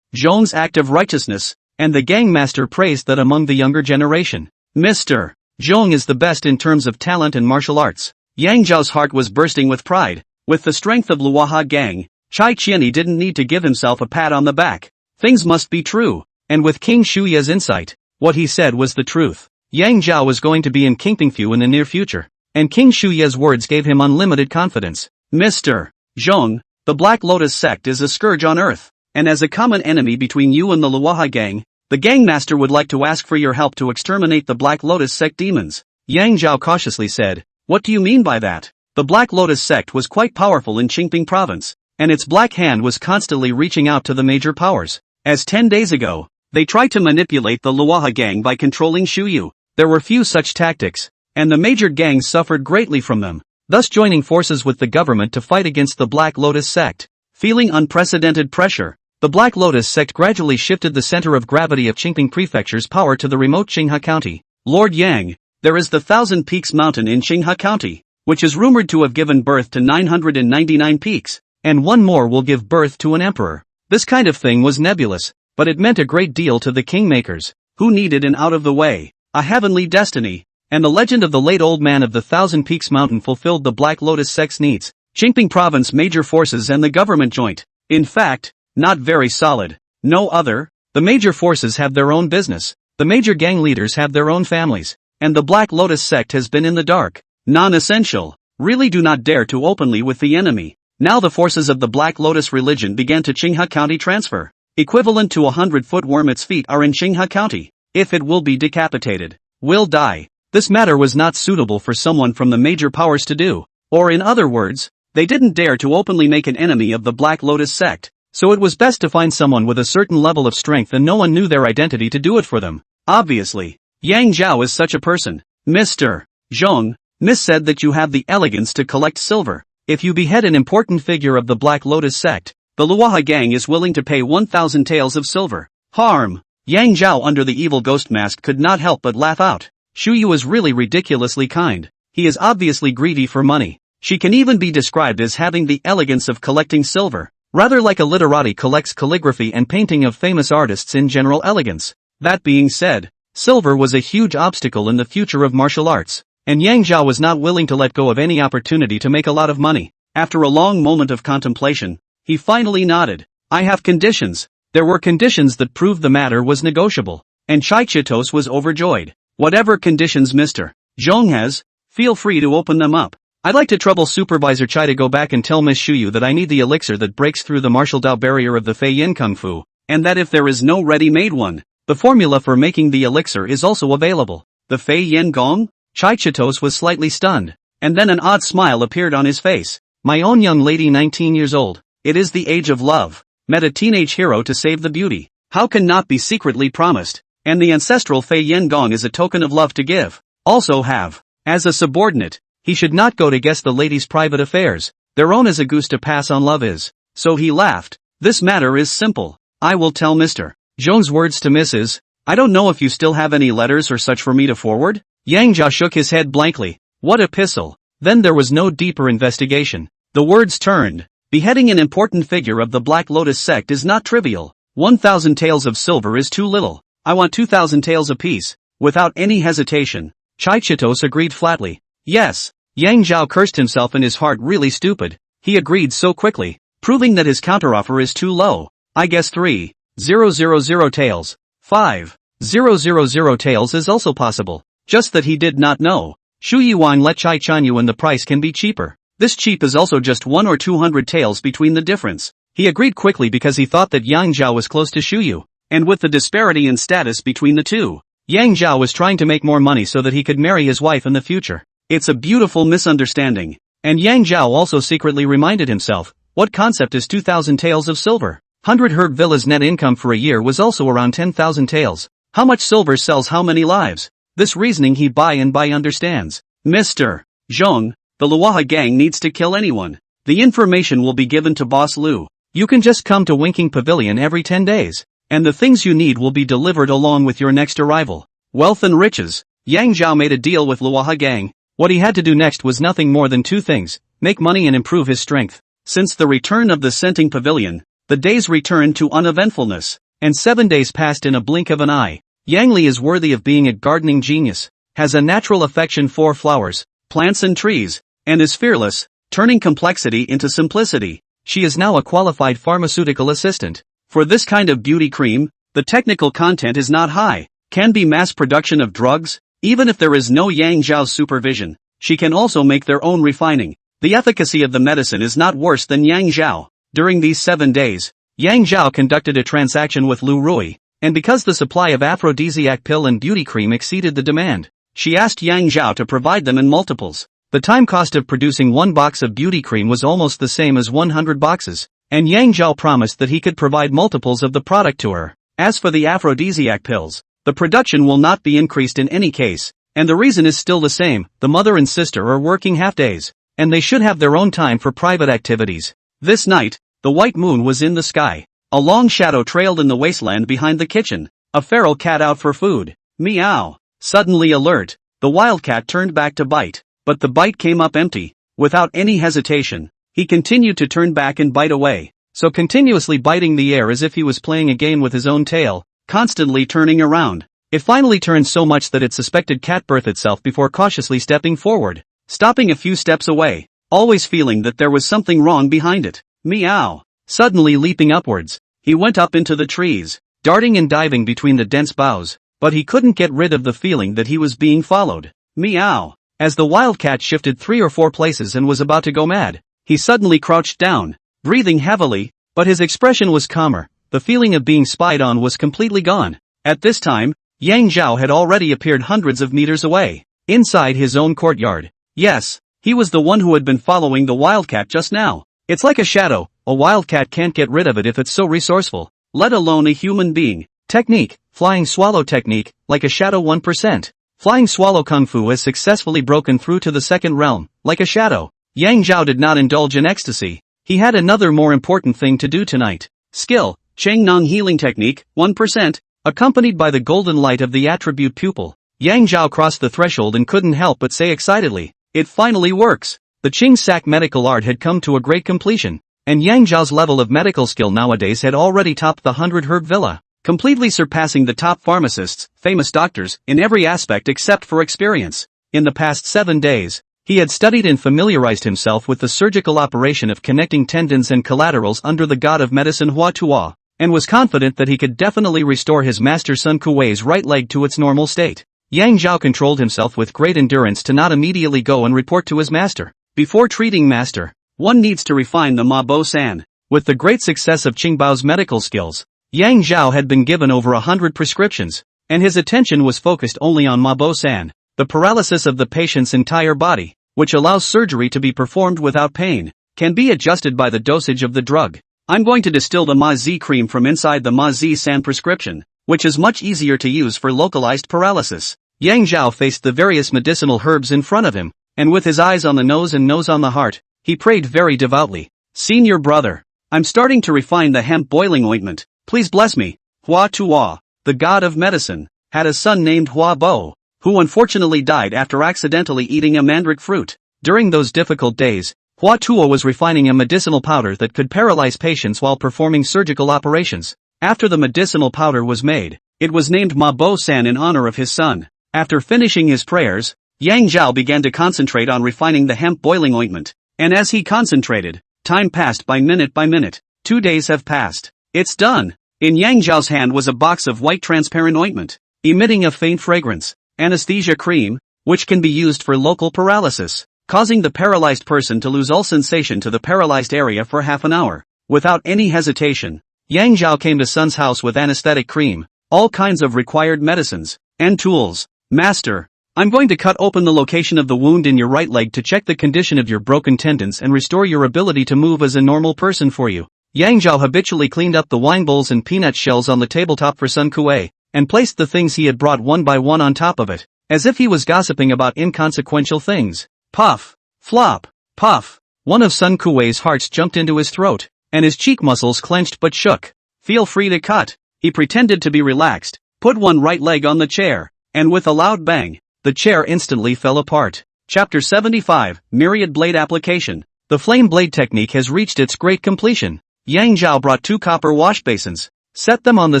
Zhong's act of righteousness, and the gangmaster praised that among the younger generation, Mr. Zhong is the best in terms of talent and martial arts. Yang Zhao's heart was bursting with pride. With the strength of Luoha gang, Chai Qianni didn't need to give himself a pat on the back. Things must be true, and with King Shuya's insight, what he said was the truth. Yang Zhao was going to be in Qingpingfu in the near future, and King Shuya's words gave him unlimited confidence. Mr. Zhong, the Black Lotus sect is a scourge on earth, and as a common enemy between you and the Luoha gang, the gangmaster would like to ask for your help to exterminate the Black Lotus sect demons. Yang Zhao cautiously said, "What do you mean by that?" The Black Lotus sect was quite powerful in Qingping province, and its black hand was constantly reaching out to the major powers. As 10 days ago, they tried to manipulate the Luoha gang by controlling Shuyu. There were few such tactics, and the major gangs suffered greatly from them, thus joining forces with the government to fight against the Black Lotus sect. Feeling unprecedented pressure, the Black Lotus sect gradually shifted the center of gravity of Qingping Prefecture's power to the remote Qinghe County. Lord Yang, there is the Thousand Peaks Mountain in Qinghe County, which is rumored to have given birth to 999 peaks, and one more will give birth to an emperor. This kind of thing was nebulous, but it meant a great deal to the kingmakers, who needed an out-of-the-way, a heavenly destiny, and the legend of the late old man of the Thousand Peaks Mountain fulfilled the Black Lotus sect's needs. Qingping province major forces and the government joint. In fact, not very solid. No other. The major forces have their own business, the major gang leaders have their own families, and the Black Lotus sect has been in the dark. Non-essential. Really do not dare to openly with the enemy. Now the forces of the Black Lotus religion began to Qinghe County transfer. Equivalent to 100-foot worm its feet are in Qinghe County. If it will be decapitated, will die. This matter was not suitable for someone from the major powers to do. Or in other words, they didn't dare to openly make an enemy of the Black Lotus sect. So it was best to find someone with a certain level of strength and no one knew their identity to do it for them. Obviously, Yang Zhao is such a person. Mr. Zhong, Miss said that you have the elegance to collect silver. If you behead an important figure of the Black Lotus sect, the Luoha gang is willing to pay 1,000 taels of silver. Harm. Yang Zhao under the evil ghost mask could not help but laugh out. Shuyu is really ridiculously kind. He is obviously greedy for money. She can even be described as having the elegance of collecting silver, rather like a literati collects calligraphy and painting of famous artists in general elegance. That being said, silver was a huge obstacle in the future of martial arts, and Yang Zhao was not willing to let go of any opportunity to make a lot of money. After a long moment of contemplation, he finally nodded. I have conditions. There were conditions that proved the matter was negotiable, and Chai Chitos was overjoyed. Whatever conditions Mr. Zhong has, feel free to open them up. I'd like to trouble Supervisor Chai to go back and tell Miss Shuyu that I need the elixir that breaks through the martial Dao barrier of the Fei Yin Kung Fu, and that if there is no ready-made one, the formula for making the elixir is also available. The Fei Yin Gong? Chai Chitos was slightly stunned, and then an odd smile appeared on his face. My own young lady 19 years old. It is the age of love. Met a teenage hero to save the beauty. How can not be secretly promised? And the ancestral Fei Yin Gong is a token of love to give. Also have. As a subordinate, he should not go to guess the lady's private affairs. Their own as a goose to pass on love is. So he laughed. This matter is simple. I will tell Mr. Zhong's words to Mrs. I don't know if you still have any letters or such for me to forward? Yang Zhao shook his head blankly. What epistle? Then there was no deeper investigation. The words turned. Beheading an important figure of the Black Lotus sect is not trivial. 1,000 taels of silver is too little. I want 2,000 taels apiece. Without any hesitation, Chai Chitos agreed flatly. Yes. Yang Zhao cursed himself in his heart, really stupid. He agreed so quickly, proving that his counteroffer is too low. I guess 3,000 taels. 5,000 taels is also possible. Just that he did not know. Shu Yuan let Chai Chanyu and the price can be cheaper. This cheap is also just 1 or 200 taels between the difference. He agreed quickly because he thought that Yang Zhao was close to Shu Yu, and with the disparity in status between the two, Yang Zhao was trying to make more money so that he could marry his wife in the future. It's a beautiful misunderstanding. And Yang Zhao also secretly reminded himself, what concept is 2,000 taels of silver? 100 Herb Villa's net income for a year was also around 10,000 taels. How much silver sells how many lives? This reasoning he by and by understands. Mr. Zhong, the Luoha gang needs to kill anyone. The information will be given to Boss Lu. You can just come to Winking Pavilion every 10 days. and the things you need will be delivered along with your next arrival. Wealth and riches. Yang Zhao made a deal with Luoha Gang. What he had to do next was nothing more than two things: make money and improve his strength. Since the return of the scenting pavilion, the days returned to uneventfulness, and 7 days passed in a blink of an eye. Yang Li is worthy of being a gardening genius, has a natural affection for flowers, plants and trees, and is fearless, turning complexity into simplicity. She is now a qualified pharmaceutical assistant. For this kind of beauty cream, the technical content is not high, can be mass production of drugs, even if there is no Yang Zhao's supervision. She can also make their own refining. The efficacy of the medicine is not worse than Yang Zhao. During these 7 days, Yang Zhao conducted a transaction with Lu Rui, and because the supply of aphrodisiac pill and beauty cream exceeded the demand, she asked Yang Zhao to provide them in multiples. The time cost of producing 1 box of beauty cream was almost the same as 100 boxes, and Yang Zhao promised that he could provide multiples of the product to her. As for the aphrodisiac pills, the production will not be increased in any case, and the reason is still the same: the mother and sister are working half days, and they should have their own time for private activities. This night, the white moon was in the sky. A long shadow trailed in the wasteland behind the kitchen. A feral cat out for food. Meow. Suddenly alert, the wildcat turned back to bite, but the bite came up empty. Without any hesitation, he continued to turn back and bite away, so continuously biting the air as if he was playing a game with his own tail, constantly turning around. It finally turned so much that it suspected cat birth itself before cautiously stepping forward, stopping a few steps away, always feeling that there was something wrong behind it. Meow. Suddenly leaping upwards, he went up into the trees, darting and diving between the dense boughs, but he couldn't get rid of the feeling that he was being followed. Meow. As the wildcat shifted 3 or 4 places and was about to go mad, he suddenly crouched down, breathing heavily, but his expression was calmer. The feeling of being spied on was completely gone. At this time, Yang Zhao had already appeared hundreds of meters away, inside his own courtyard. Yes, he was the one who had been following the wildcat just now. It's like a shadow, a wildcat can't get rid of it if it's so resourceful, let alone a human being. Technique, flying swallow technique, like a shadow 1%. Flying swallow kung fu has successfully broken through to the second realm, like a shadow. Yang Zhao did not indulge in ecstasy. He had another more important thing to do tonight. Skill, Cheng Nong healing technique, 1%, accompanied by the golden light of the attribute pupil. Yang Zhao crossed the threshold and couldn't help but say excitedly, "It finally works!" The Qing Sak medical art had come to a great completion, and Yang Zhao's level of medical skill nowadays had already topped the 100-herb villa, completely surpassing the top pharmacists, famous doctors, in every aspect except for experience. In the past 7 days, he had studied and familiarized himself with the surgical operation of connecting tendons and collaterals under the god of medicine Hua Tuo, and was confident that he could definitely restore his master Sun Kuei's right leg to its normal state. Yang Zhao controlled himself with great endurance to not immediately go and report to his master. Before treating master, one needs to refine the Ma Bo San. With the great success of Qing Bao's medical skills, Yang Zhao had been given over 100 prescriptions, and his attention was focused only on Ma Bo San, the paralysis of the patient's entire body, which allows surgery to be performed without pain, can be adjusted by the dosage of the drug. I'm going to distill the Ma Zi cream from inside the Ma Zi San prescription, which is much easier to use for localized paralysis. Yang Zhao faced the various medicinal herbs in front of him, and with his eyes on the nose and nose on the heart, he prayed very devoutly. "Senior brother, I'm starting to refine the hemp boiling ointment. Please bless me." Hua Tuo, the god of medicine, had a son named Hua Bo, who unfortunately died after accidentally eating a mandrake fruit. During those difficult days, Hua Tuo was refining a medicinal powder that could paralyze patients while performing surgical operations. After the medicinal powder was made, it was named Ma Bo San in honor of his son. After finishing his prayers, Yang Zhao began to concentrate on refining the hemp boiling ointment, and as he concentrated, time passed by minute by minute. 2 days have passed. It's done. In Yang Zhao's hand was a box of white transparent ointment, emitting a faint fragrance, anesthesia cream, which can be used for local paralysis, causing the paralyzed person to lose all sensation to the paralyzed area for half an hour. Without any hesitation, Yang Zhao came to Sun's house with anesthetic cream, all kinds of required medicines, and tools. "Master, I'm going to cut open the location of the wound in your right leg to check the condition of your broken tendons and restore your ability to move as a normal person for you." Yang Zhao habitually cleaned up the wine bowls and peanut shells on the tabletop for Sun Kuei, and placed the things he had brought one by one on top of it, as if he was gossiping about inconsequential things. Puff, flop, puff. One of Sun Kuei's hearts jumped into his throat, and his cheek muscles clenched but shook. "Feel free to cut." He pretended to be relaxed, put one right leg on the chair, and with a loud bang, the chair instantly fell apart. Chapter 75, Myriad Blade Application. The flame blade technique has reached its great completion. Yang Zhao brought 2 copper wash basins, set them on the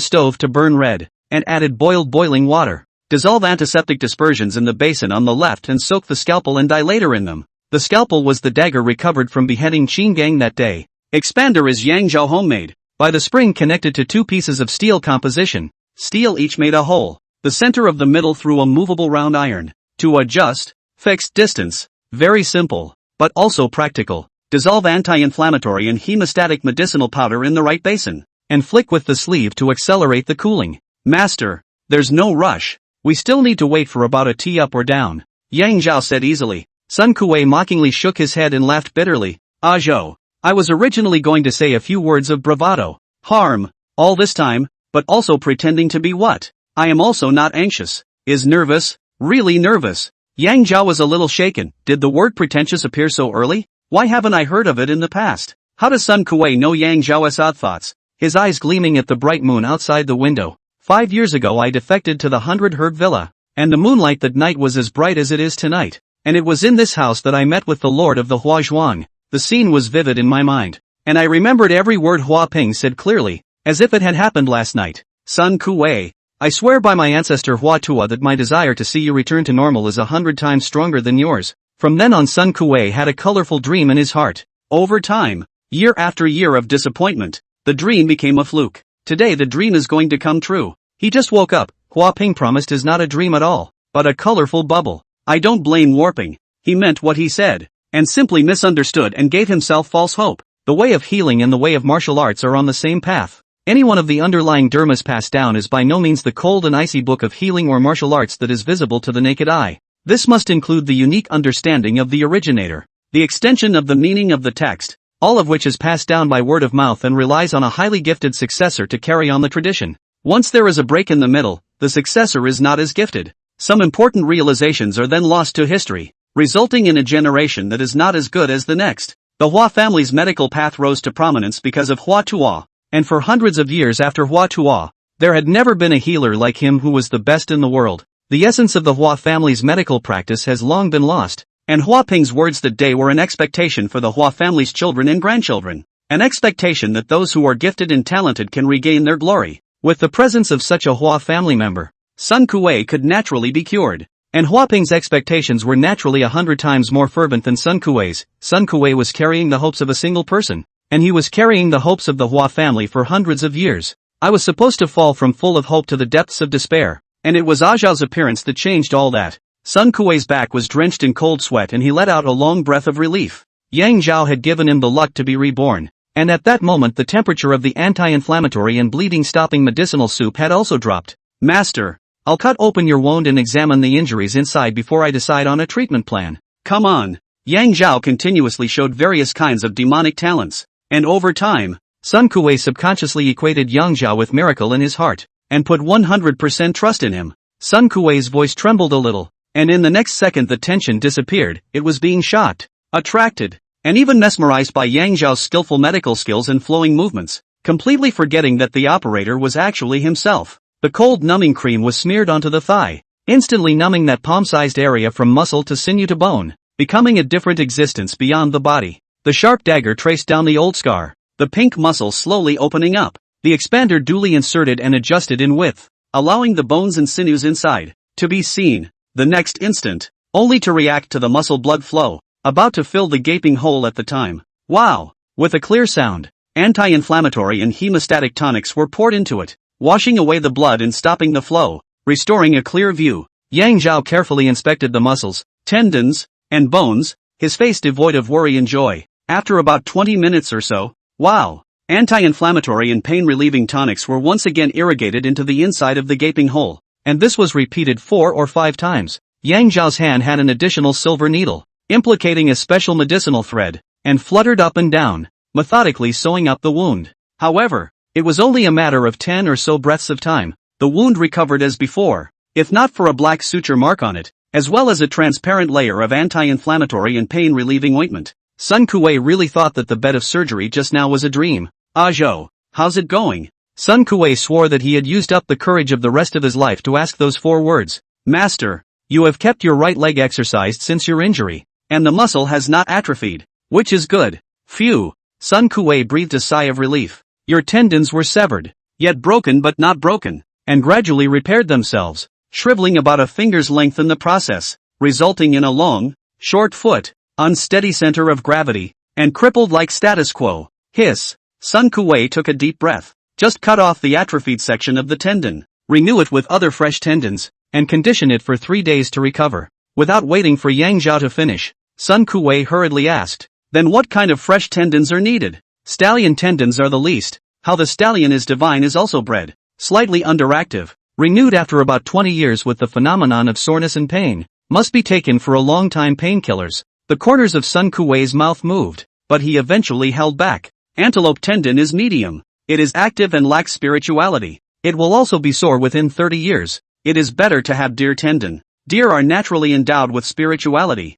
stove to burn red, and added boiling water. Dissolve antiseptic dispersions in the basin on the left and soak the scalpel and dilator in them. The scalpel was the dagger recovered from beheading Qin Gang that day. Expander is Yang Zhao homemade, by the spring connected to 2 pieces of steel composition. Steel each made a hole, the center of the middle through a movable round iron. To adjust, fixed distance. Very simple, but also practical. Dissolve anti-inflammatory and hemostatic medicinal powder in the right basin, and flick with the sleeve to accelerate the cooling. Master, there's no rush. We still need to wait for about a tea up or down, Yang Zhao said easily. Sun Kuei mockingly shook his head and laughed bitterly. Ah Zhou, I was originally going to say a few words of bravado. Harm, all this time, but also pretending to be what? I am also not anxious. Is nervous, really nervous. Yang Zhao was a little shaken. Did the word pretentious appear so early? Why haven't I heard of it in the past? How does Sun Kuei know Yang Zhao's odd thoughts? His eyes gleaming at the bright moon outside the window. 5 years ago I defected to the 100-herb villa, and the moonlight that night was as bright as it is tonight. And it was in this house that I met with the Lord of the Hua Zhuang. The scene was vivid in my mind, and I remembered every word Hua Ping said clearly, as if it had happened last night. Sun Kuei, I swear by my ancestor Hua Tua that my desire to see you return to normal is 100 times stronger than yours. From then on Sun Kuei had a colorful dream in his heart. Over time, year after year of disappointment, the dream became a fluke. Today the dream is going to come true. He just woke up. Hua Ping promised is not a dream at all, but a colorful bubble. I don't blame warping. He meant what he said, and simply misunderstood and gave himself false hope. The way of healing and the way of martial arts are on the same path. Any one of the underlying dharmas passed down is by no means the cold and icy book of healing or martial arts that is visible to the naked eye. This must include the unique understanding of the originator, the extension of the meaning of the text, all of which is passed down by word of mouth and relies on a highly gifted successor to carry on the tradition. Once there is a break in the middle, the successor is not as gifted. Some important realizations are then lost to history, resulting in a generation that is not as good as the next. The Hua family's medical path rose to prominence because of Hua Tuo, and for hundreds of years after Hua Tuo, there had never been a healer like him who was the best in the world. The essence of the Hua family's medical practice has long been lost, and Hua Ping's words that day were an expectation for the Hua family's children and grandchildren, an expectation that those who are gifted and talented can regain their glory. With the presence of such a Hua family member, Sun Kuei could naturally be cured, and Hua Ping's expectations were naturally 100 times more fervent than Sun Kuei's. Sun Kuei was carrying the hopes of a single person, and he was carrying the hopes of the Hua family for hundreds of years. I was supposed to fall from full of hope to the depths of despair, and it was Zhao's appearance that changed all that. Sun Kuei's back was drenched in cold sweat and he let out a long breath of relief. Yang Zhao had given him the luck to be reborn, and at that moment the temperature of the anti-inflammatory and bleeding-stopping medicinal soup had also dropped. Master, I'll cut open your wound and examine the injuries inside before I decide on a treatment plan. Come on. Yang Zhao continuously showed various kinds of demonic talents, and over time, Sun Kuei subconsciously equated Yang Zhao with miracle in his heart, and put 100% trust in him. Sun Kuei's voice trembled a little, and in the next second the tension disappeared. It was being shocked, attracted, and even mesmerized by Yang Zhao's skillful medical skills and flowing movements, completely forgetting that the operator was actually himself. The cold numbing cream was smeared onto the thigh, instantly numbing that palm-sized area from muscle to sinew to bone, becoming a different existence beyond the body. The sharp dagger traced down the old scar, the pink muscle slowly opening up, the expander duly inserted and adjusted in width, allowing the bones and sinews inside to be seen. The next instant, only to react to the muscle blood flow, about to fill the gaping hole at the time. Wow! With a clear sound, anti-inflammatory and hemostatic tonics were poured into it, washing away the blood and stopping the flow, restoring a clear view. Yang Zhao carefully inspected the muscles, tendons, and bones, his face devoid of worry and joy. After about 20 minutes or so, wow! Anti-inflammatory and pain-relieving tonics were once again irrigated into the inside of the gaping hole, and this was repeated 4 or 5 times. Yang Zhao's hand had an additional silver needle, implicating a special medicinal thread, and fluttered up and down, methodically sewing up the wound. However, it was only a matter of 10 or so breaths of time. The wound recovered as before, if not for a black suture mark on it, as well as a transparent layer of anti-inflammatory and pain-relieving ointment. Sun Kuei really thought that the bed of surgery just now was a dream. Ah Zhou, how's it going? Sun Kuei swore that he had used up the courage of the rest of his life to ask those 4 words. Master, you have kept your right leg exercised since your injury, and the muscle has not atrophied, which is good. Phew. Sun Kuei breathed a sigh of relief. Your tendons were severed, yet broken but not broken, and gradually repaired themselves, shriveling about a finger's length in the process, resulting in a long, short foot, unsteady center of gravity, and crippled like status quo. Hiss. Sun Kuei took a deep breath. Just cut off the atrophied section of the tendon, renew it with other fresh tendons, and condition it for 3 days to recover. Without waiting for Yang Zhao to finish, Sun Kuei hurriedly asked, then what kind of fresh tendons are needed? Stallion tendons are the least. How the stallion is divine is also bred, slightly underactive, renewed after about 20 years with the phenomenon of soreness and pain, must be taken for a long time painkillers. The corners of Sun Kuei's mouth moved, but he eventually held back. Antelope tendon is medium. It is active and lacks spirituality. It will also be sore within 30 years. It is better to have deer tendon. Deer are naturally endowed with spirituality.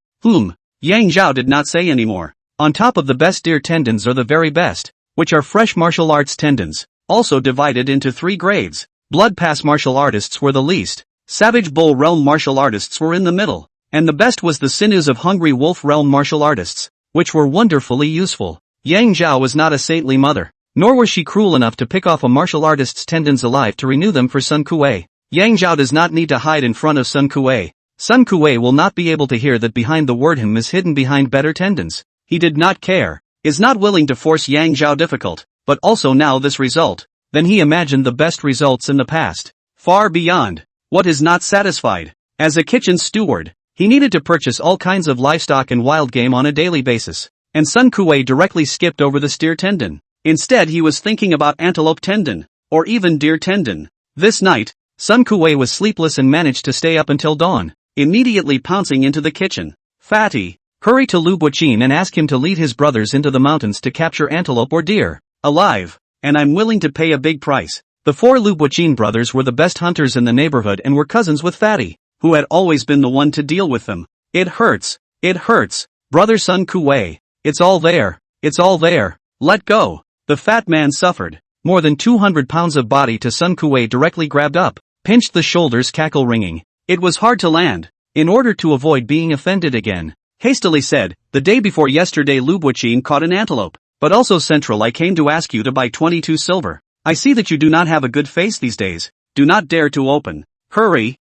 Yang Zhao did not say anymore. On top of the best deer tendons are the very best, which are fresh martial arts tendons, also divided into 3 grades. Blood pass martial artists were the least. Savage bull realm martial artists were in the middle. And the best was the sinews of hungry wolf realm martial artists, which were wonderfully useful. Yang Zhao was not a saintly mother, nor was she cruel enough to pick off a martial artist's tendons alive to renew them for Sun Kuei. Yang Zhao does not need to hide in front of Sun Kuei. Sun Kuei will not be able to hear that behind the word him is hidden behind better tendons. He did not care, is not willing to force Yang Zhao difficult, but also now this result. Then he imagined the best results in the past, far beyond what is not satisfied. As a kitchen steward, he needed to purchase all kinds of livestock and wild game on a daily basis, and Sun Kuei directly skipped over the steer tendon. Instead he was thinking about antelope tendon, or even deer tendon. This night, Sun Kuei was sleepless and managed to stay up until dawn, immediately pouncing into the kitchen. Fatty, hurry to Lu Buqin and ask him to lead his brothers into the mountains to capture antelope or deer, alive, and I'm willing to pay a big price. The 4 Lu Buqin brothers were the best hunters in the neighborhood and were cousins with Fatty, who had always been the one to deal with them. It hurts, brother Sun Kuei, it's all there, let go. The fat man suffered. More than 200 pounds of body to Sun Kuei directly grabbed up, pinched the shoulders, cackle ringing. It was hard to land. In order to avoid being offended again, hastily said, the day before yesterday Lu Buqin caught an antelope, but also Central I came to ask you to buy 22 silver. I see that you do not have a good face these days. Do not dare to open. Hurry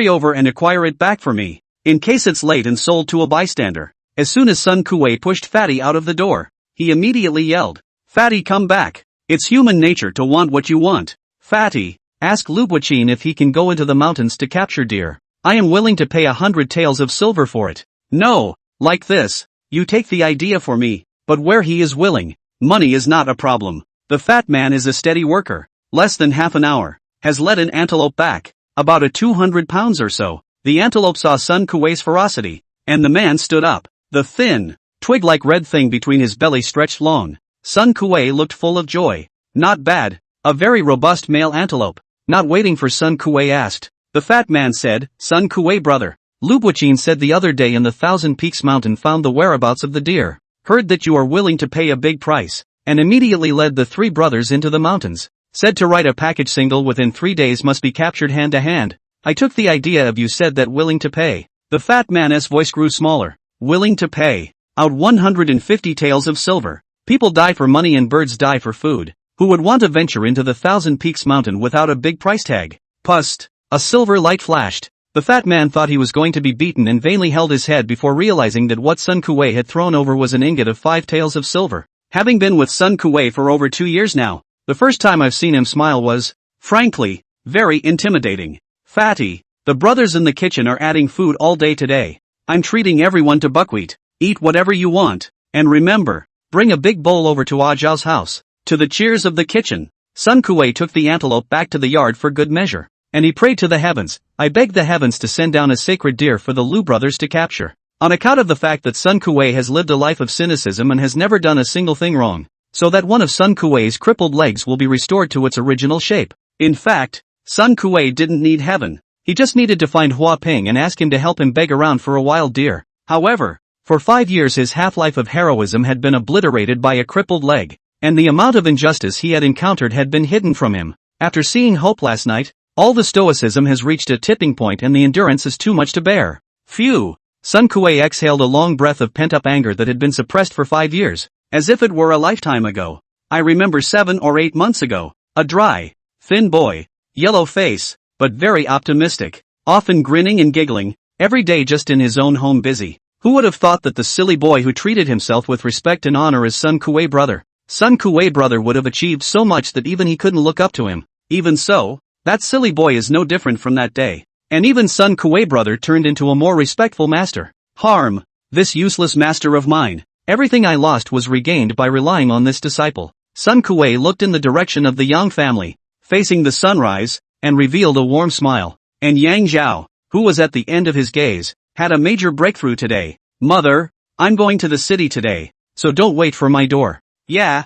over and acquire it back for me, in case it's late and sold to a bystander. As soon as Sun Kuei pushed Fatty out of the door, he immediately yelled, Fatty, come back. It's human nature to want what you want. Fatty, ask Lu Buqin if he can go into the mountains to capture deer. I am willing to pay 100 taels of silver for it. No, like this. You take the idea for me, but where he is willing, money is not a problem. The fat man is a steady worker. Less than half an hour, has led an antelope back, about a 200 pounds or so. The antelope saw Sun Kuei's ferocity, and the man stood up. The thin, twig-like red thing between his belly stretched long. Sun Kuei looked full of joy. Not bad. A very robust male antelope. Not waiting for Sun Kuei asked. The fat man said, Sun Kuei brother, Lu Buqin said the other day in the Thousand Peaks mountain found the whereabouts of the deer. Heard that you are willing to pay a big price, and immediately led the 3 brothers into the mountains. Said to write a package single within 3 days must be captured hand to hand. I took the idea of you said that willing to pay. The fat man's voice grew smaller. Willing to pay out 150 taels of silver. People die for money and birds die for food. Who would want to venture into the Thousand Peaks mountain without a big price tag? Pust. A silver light flashed. The fat man thought he was going to be beaten and vainly held his head before realizing that what Sun Kuei had thrown over was an ingot of 5 taels of silver. Having been with Sun Kuei for over 2 years now, the first time I've seen him smile was, frankly, very intimidating. Fatty, the brothers in the kitchen are adding food all day today. I'm treating everyone to buckwheat. Eat whatever you want. And remember, bring a big bowl over to Ah Zhao's house. To the cheers of the kitchen, Sun Kuei took the antelope back to the yard for good measure. And he prayed to the heavens, I beg the heavens to send down a sacred deer for the Lu brothers to capture. On account of the fact that Sun Kuei has lived a life of cynicism and has never done a single thing wrong, so that one of Sun Kuei's crippled legs will be restored to its original shape. In fact, Sun Kuei didn't need heaven. He just needed to find Hua Ping and ask him to help him beg around for a wild deer. However, for 5 years his half-life of heroism had been obliterated by a crippled leg. and the amount of injustice he had encountered had been hidden from him. After seeing Hope last night, all the stoicism has reached a tipping point and the endurance is too much to bear. Phew! Sun Kuei exhaled a long breath of pent-up anger that had been suppressed for 5 years, as if it were a lifetime ago. I remember 7 or 8 months ago, a dry, thin boy, yellow face, but very optimistic, often grinning and giggling, every day just in his own home busy. Who would have thought that the silly boy who treated himself with respect and honor as Sun Kuei brother? Sun Kuei brother would have achieved so much that even he couldn't look up to him. Even so, that silly boy is no different from that day. And even Sun Kuei brother turned into a more respectful master. Harm, this useless master of mine. Everything I lost was regained by relying on this disciple. Sun Kuei looked in the direction of the Yang family, facing the sunrise, and revealed a warm smile. And Yang Zhao, who was at the end of his gaze, had a major breakthrough today. Mother, I'm going to the city today, so don't wait for my door. Yeah.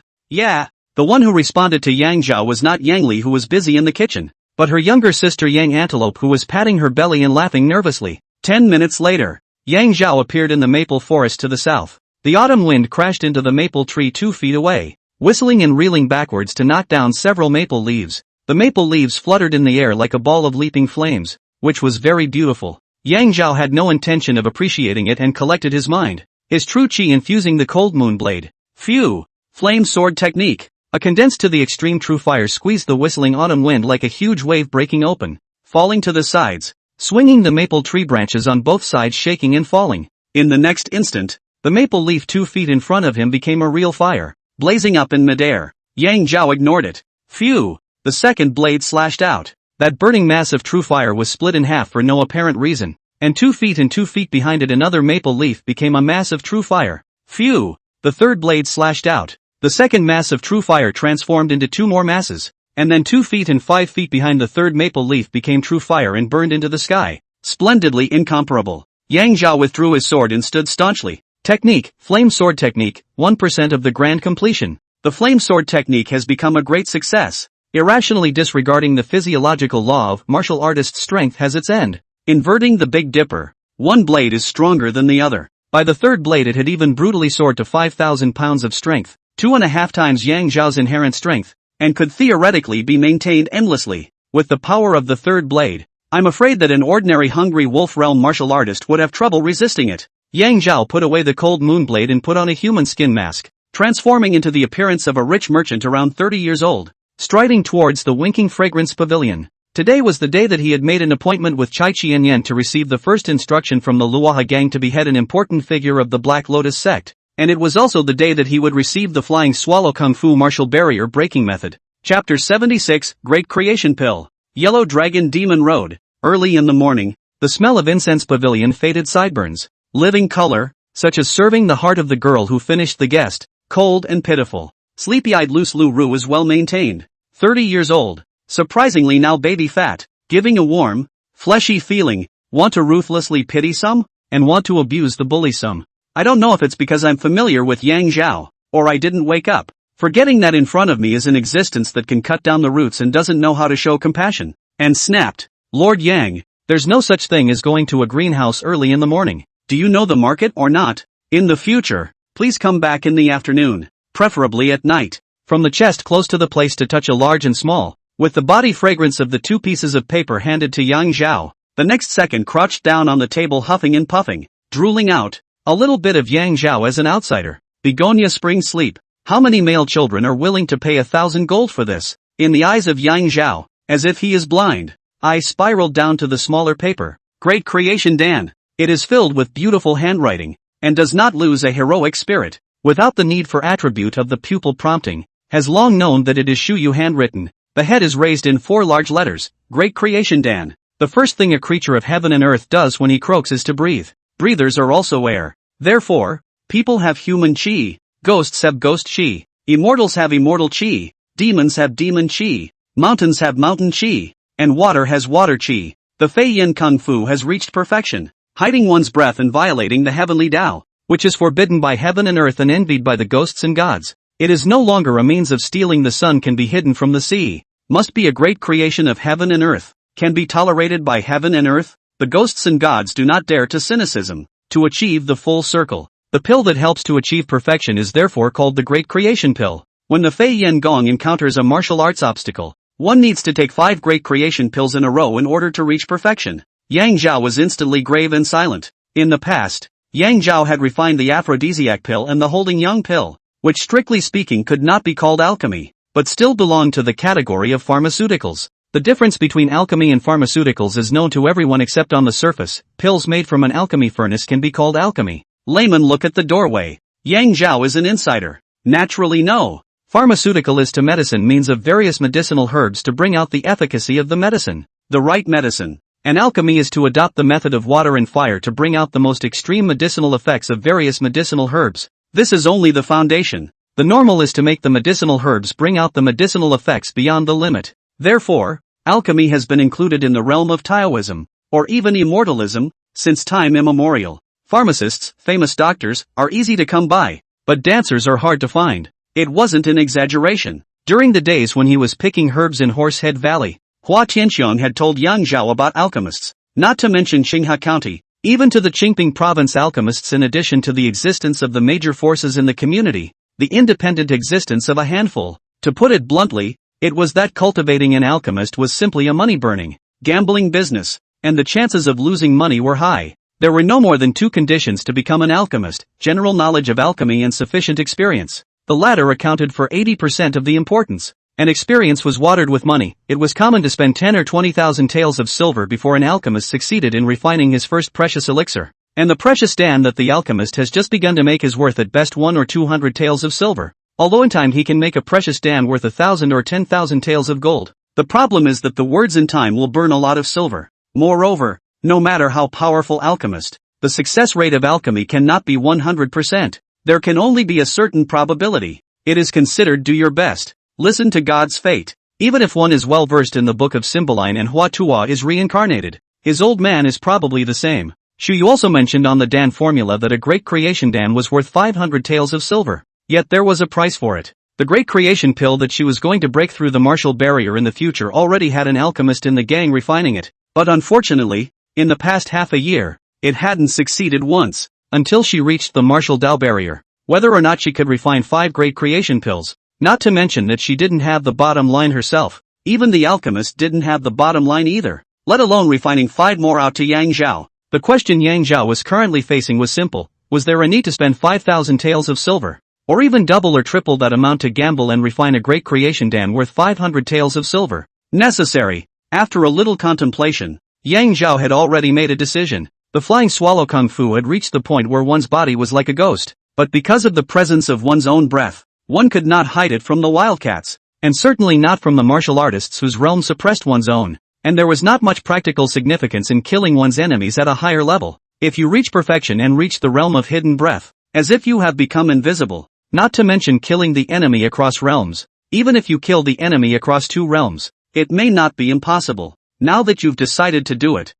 The one who responded to Yang Zhao was not Yang Li, who was busy in the kitchen, but her younger sister Yang Antelope, who was patting her belly and laughing nervously. 10 minutes later, Yang Zhao appeared in the maple forest to the south. The autumn wind crashed into the maple tree 2 feet away, whistling and reeling backwards to knock down several maple leaves. The maple leaves fluttered in the air like a ball of leaping flames, which was very beautiful. Yang Zhao had no intention of appreciating it and collected his mind, his true chi infusing the cold moon blade. Phew! Flame sword technique. A condensed to the extreme true fire squeezed the whistling autumn wind like a huge wave breaking open, falling to the sides, swinging the maple tree branches on both sides, shaking and falling. In the next instant, the maple leaf 2 feet in front of him became a real fire, blazing up in midair. Yang Zhao ignored it. Phew! The second blade slashed out. That burning mass of true fire was split in half for no apparent reason, and 2 feet and 2 feet behind it another maple leaf became a mass of true fire. Phew! The third blade slashed out. The second mass of true fire transformed into 2 more masses, and then 2 feet and 5 feet behind the third maple leaf became true fire and burned into the sky. Splendidly incomparable. Yang Zhao withdrew his sword and stood staunchly. Technique, flame sword technique, 1% of the grand completion. The flame sword technique has become a great success. Irrationally disregarding the physiological law of martial artist's strength has its end. Inverting the Big Dipper. One blade is stronger than the other. By the third blade it had even brutally soared to 5,000 pounds of strength, 2.5 times Yang Zhao's inherent strength, and could theoretically be maintained endlessly. With the power of the third blade, I'm afraid that an ordinary hungry wolf realm martial artist would have trouble resisting it. Yang Zhao put away the cold moon blade and put on a human skin mask, transforming into the appearance of a rich merchant around 30 years old, striding towards the winking fragrance pavilion. Today was the day that he had made an appointment with Chai Qianyan to receive the first instruction from the Luoha gang to behead an important figure of the Black Lotus sect, and it was also the day that he would receive the Flying Swallow Kung Fu martial barrier breaking method. Chapter 76, Great Creation Pill. Yellow Dragon Demon Road. Early in the morning, the smell of incense pavilion faded sideburns, living color, such as serving the heart of the girl who finished the guest, cold and pitiful. Sleepy-eyed Luce Lu Ru was well maintained, 30 years old, surprisingly now baby fat, giving a warm, fleshy feeling. Want to ruthlessly pity some, and want to abuse the bully some. I don't know if it's because I'm familiar with Yang Zhao, or I didn't wake up, forgetting that in front of me is an existence that can cut down the roots and doesn't know how to show compassion, and snapped. Lord Yang, there's no such thing as going to a greenhouse early in the morning. Do you know the market or not? In the future, please come back in the afternoon, preferably at night. From the chest close to the place to touch a large and small, with the body fragrance of the 2 pieces of paper handed to Yang Zhao, the next second crouched down on the table huffing and puffing, drooling out a little bit of Yang Zhao as an outsider. Begonia spring sleep. How many male children are willing to pay 1,000 gold for this? In the eyes of Yang Zhao, as if he is blind, I spiraled down to the smaller paper. Great creation Dan. It is filled with beautiful handwriting, and does not lose a heroic spirit, without the need for attribute of the pupil prompting, has long known that it is Shuyu handwritten. The head is raised in 4 large letters. Great creation Dan. The first thing a creature of heaven and earth does when he croaks is to breathe. Breathers are also air. Therefore, people have human chi, ghosts have ghost chi, immortals have immortal chi, demons have demon chi, mountains have mountain chi, and water has water chi. The Fei Yin Kung Fu has reached perfection, hiding one's breath and violating the heavenly Tao, which is forbidden by heaven and earth and envied by the ghosts and gods. It is no longer a means of stealing. The sun can be hidden from the sea, must be a great creation of heaven and earth, can be tolerated by heaven and earth. The ghosts and gods do not dare to cynicism, to achieve the full circle. The pill that helps to achieve perfection is therefore called the Great Creation Pill. When the Fei Yen Gong encounters a martial arts obstacle, one needs to take 5 great creation pills in a row in order to reach perfection. Yang Zhao was instantly grave and silent. In the past, Yang Zhao had refined the aphrodisiac pill and the holding young pill, which strictly speaking could not be called alchemy, but still belonged to the category of pharmaceuticals. The difference between alchemy and pharmaceuticals is known to everyone except on the surface. Pills made from an alchemy furnace can be called alchemy. Layman, look at the doorway. Yang Zhao is an insider. Naturally no. Pharmaceutical is to medicine means of various medicinal herbs to bring out the efficacy of the medicine. The right medicine. And alchemy is to adopt the method of water and fire to bring out the most extreme medicinal effects of various medicinal herbs. This is only the foundation. The normal is to make the medicinal herbs bring out the medicinal effects beyond the limit. Therefore, alchemy has been included in the realm of Taoism, or even immortalism, since time immemorial. Pharmacists, famous doctors, are easy to come by, but dancers are hard to find. It wasn't an exaggeration. During the days when he was picking herbs in Horsehead Valley, Hua Tianxiong had told Yang Zhao about alchemists, not to mention Xinghe County, even to the Qingping province alchemists. In addition to the existence of the major forces in the community, the independent existence of a handful. To put it bluntly, it was that cultivating an alchemist was simply a money-burning, gambling business, and the chances of losing money were high. There were no more than 2 conditions to become an alchemist: general knowledge of alchemy and sufficient experience. The latter accounted for 80% of the importance, and experience was watered with money. It was common to spend 10 or 20,000 taels of silver before an alchemist succeeded in refining his first precious elixir. And the precious Dan that the alchemist has just begun to make is worth at best 1 or 200 taels of silver, although in time he can make a precious Dan worth 1,000 or 10,000 taels of gold. The problem is that the words in time will burn a lot of silver. Moreover, no matter how powerful alchemist, the success rate of alchemy cannot be 100%. There can only be a certain probability. It is considered do your best. Listen to God's fate. Even if one is well versed in the book of Cymbeline and Hua Tuo is reincarnated, his old man is probably the same. Shu Yu also mentioned on the Dan formula that a great creation Dan was worth 500 taels of silver. Yet there was a price for it. The great creation pill that she was going to break through the martial barrier in the future already had an alchemist in the gang refining it. But unfortunately, in the past half a year, it hadn't succeeded once, until she reached the martial Dao barrier. Whether or not she could refine 5 great creation pills, not to mention that she didn't have the bottom line herself, even the alchemist didn't have the bottom line either, let alone refining 5 more out to Yang Zhao. The question Yang Zhao was currently facing was simple: was there a need to spend 5,000 taels of silver, or even double or triple that amount to gamble and refine a great creation Dan worth 500 taels of silver? Necessary. After a little contemplation, Yang Zhao had already made a decision. The flying swallow kung fu had reached the point where one's body was like a ghost, but because of the presence of one's own breath, one could not hide it from the wildcats, and certainly not from the martial artists whose realm suppressed one's own, and there was not much practical significance in killing one's enemies at a higher level. If you reach perfection and reach the realm of hidden breath, as if you have become invisible, not to mention killing the enemy across realms, even if you kill the enemy across 2 realms, it may not be impossible. Now that you've decided to do it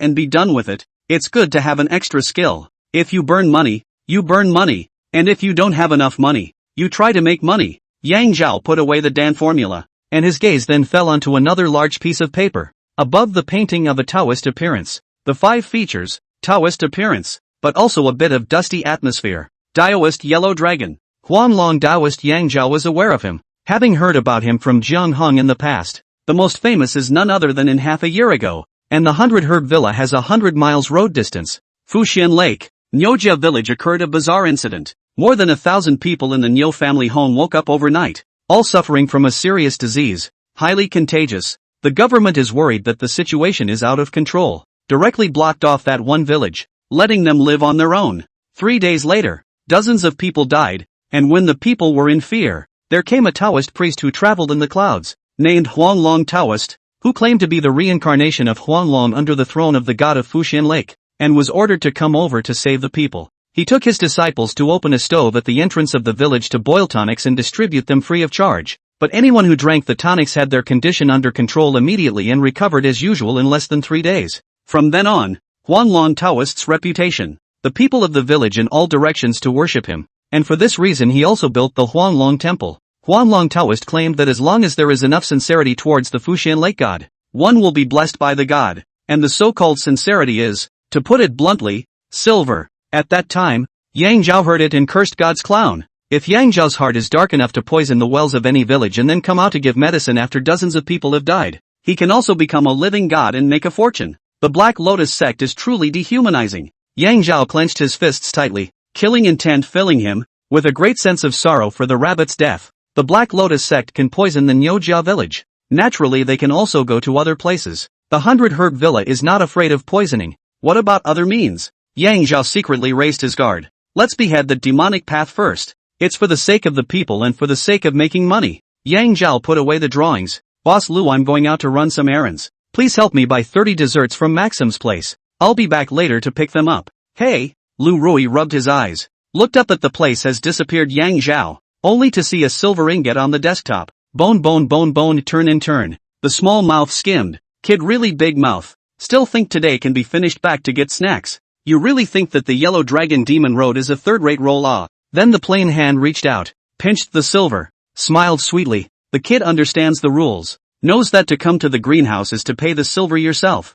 and be done with it. It's good to have an extra skill. If you burn money, you burn money, and if you don't have enough money, you try to make money. Yang Zhao put away the Dan formula, and his gaze then fell onto another large piece of paper. Above the painting of a Taoist appearance. The 5 features: Taoist appearance, but also a bit of dusty atmosphere. Daoist yellow dragon. Huanglong Daoist. Yang Zhao was aware of him, having heard about him from Jiang Hong in the past. The most famous is none other than in half a year ago, and the 100 Herb Villa has 100 miles road distance. Fuxian Lake, Niujia village occurred a bizarre incident. More than 1,000 people in the Niu family home woke up overnight, all suffering from a serious disease, highly contagious. The government is worried that the situation is out of control, directly blocked off that one village, letting them live on their own. 3 days later, dozens of people died, and when the people were in fear, there came a Taoist priest who traveled in the clouds, named Huanglong Taoist, who claimed to be the reincarnation of Huanglong under the throne of the god of Fuxian Lake, and was ordered to come over to save the people. He took his disciples to open a stove at the entrance of the village to boil tonics and distribute them free of charge, but anyone who drank the tonics had their condition under control immediately and recovered as usual in less than 3 days. From then on, Huanglong Taoist's reputation, the people of the village in all directions to worship him, and for this reason he also built the Huanglong Temple. Huanglong Taoist claimed that as long as there is enough sincerity towards the Fuxian Lake god, one will be blessed by the god, and the so-called sincerity is, to put it bluntly, silver. At that time, Yang Zhao heard it and cursed God's clown. If Yang Zhao's heart is dark enough to poison the wells of any village and then come out to give medicine after dozens of people have died, he can also become a living god and make a fortune. The Black Lotus sect is truly dehumanizing. Yang Zhao clenched his fists tightly, killing intent filling him with a great sense of sorrow for the rabbit's death. The Black Lotus sect can poison the Nyojia village. Naturally, they can also go to other places. The 100 Herb Villa is not afraid of poisoning. What about other means? Yang Zhao secretly raised his guard. Let's behead the demonic path first. It's for the sake of the people and for the sake of making money. Yang Zhao put away the drawings. Boss Lu, I'm going out to run some errands. Please help me buy 30 desserts from Maxim's place. I'll be back later to pick them up. Hey! Lu Rui rubbed his eyes, looked up at the place has disappeared Yang Zhao, only to see a silver ingot on the desktop. Bone bone bone bone turn in turn. The small mouth skimmed. Kid really big mouth. Still think today can be finished back to get snacks. You really think that the Yellow Dragon Demon Road is a third-rate roll? Then the plain hand reached out, pinched the silver, smiled sweetly. The kid understands the rules. Knows that to come to the greenhouse is to pay the silver yourself.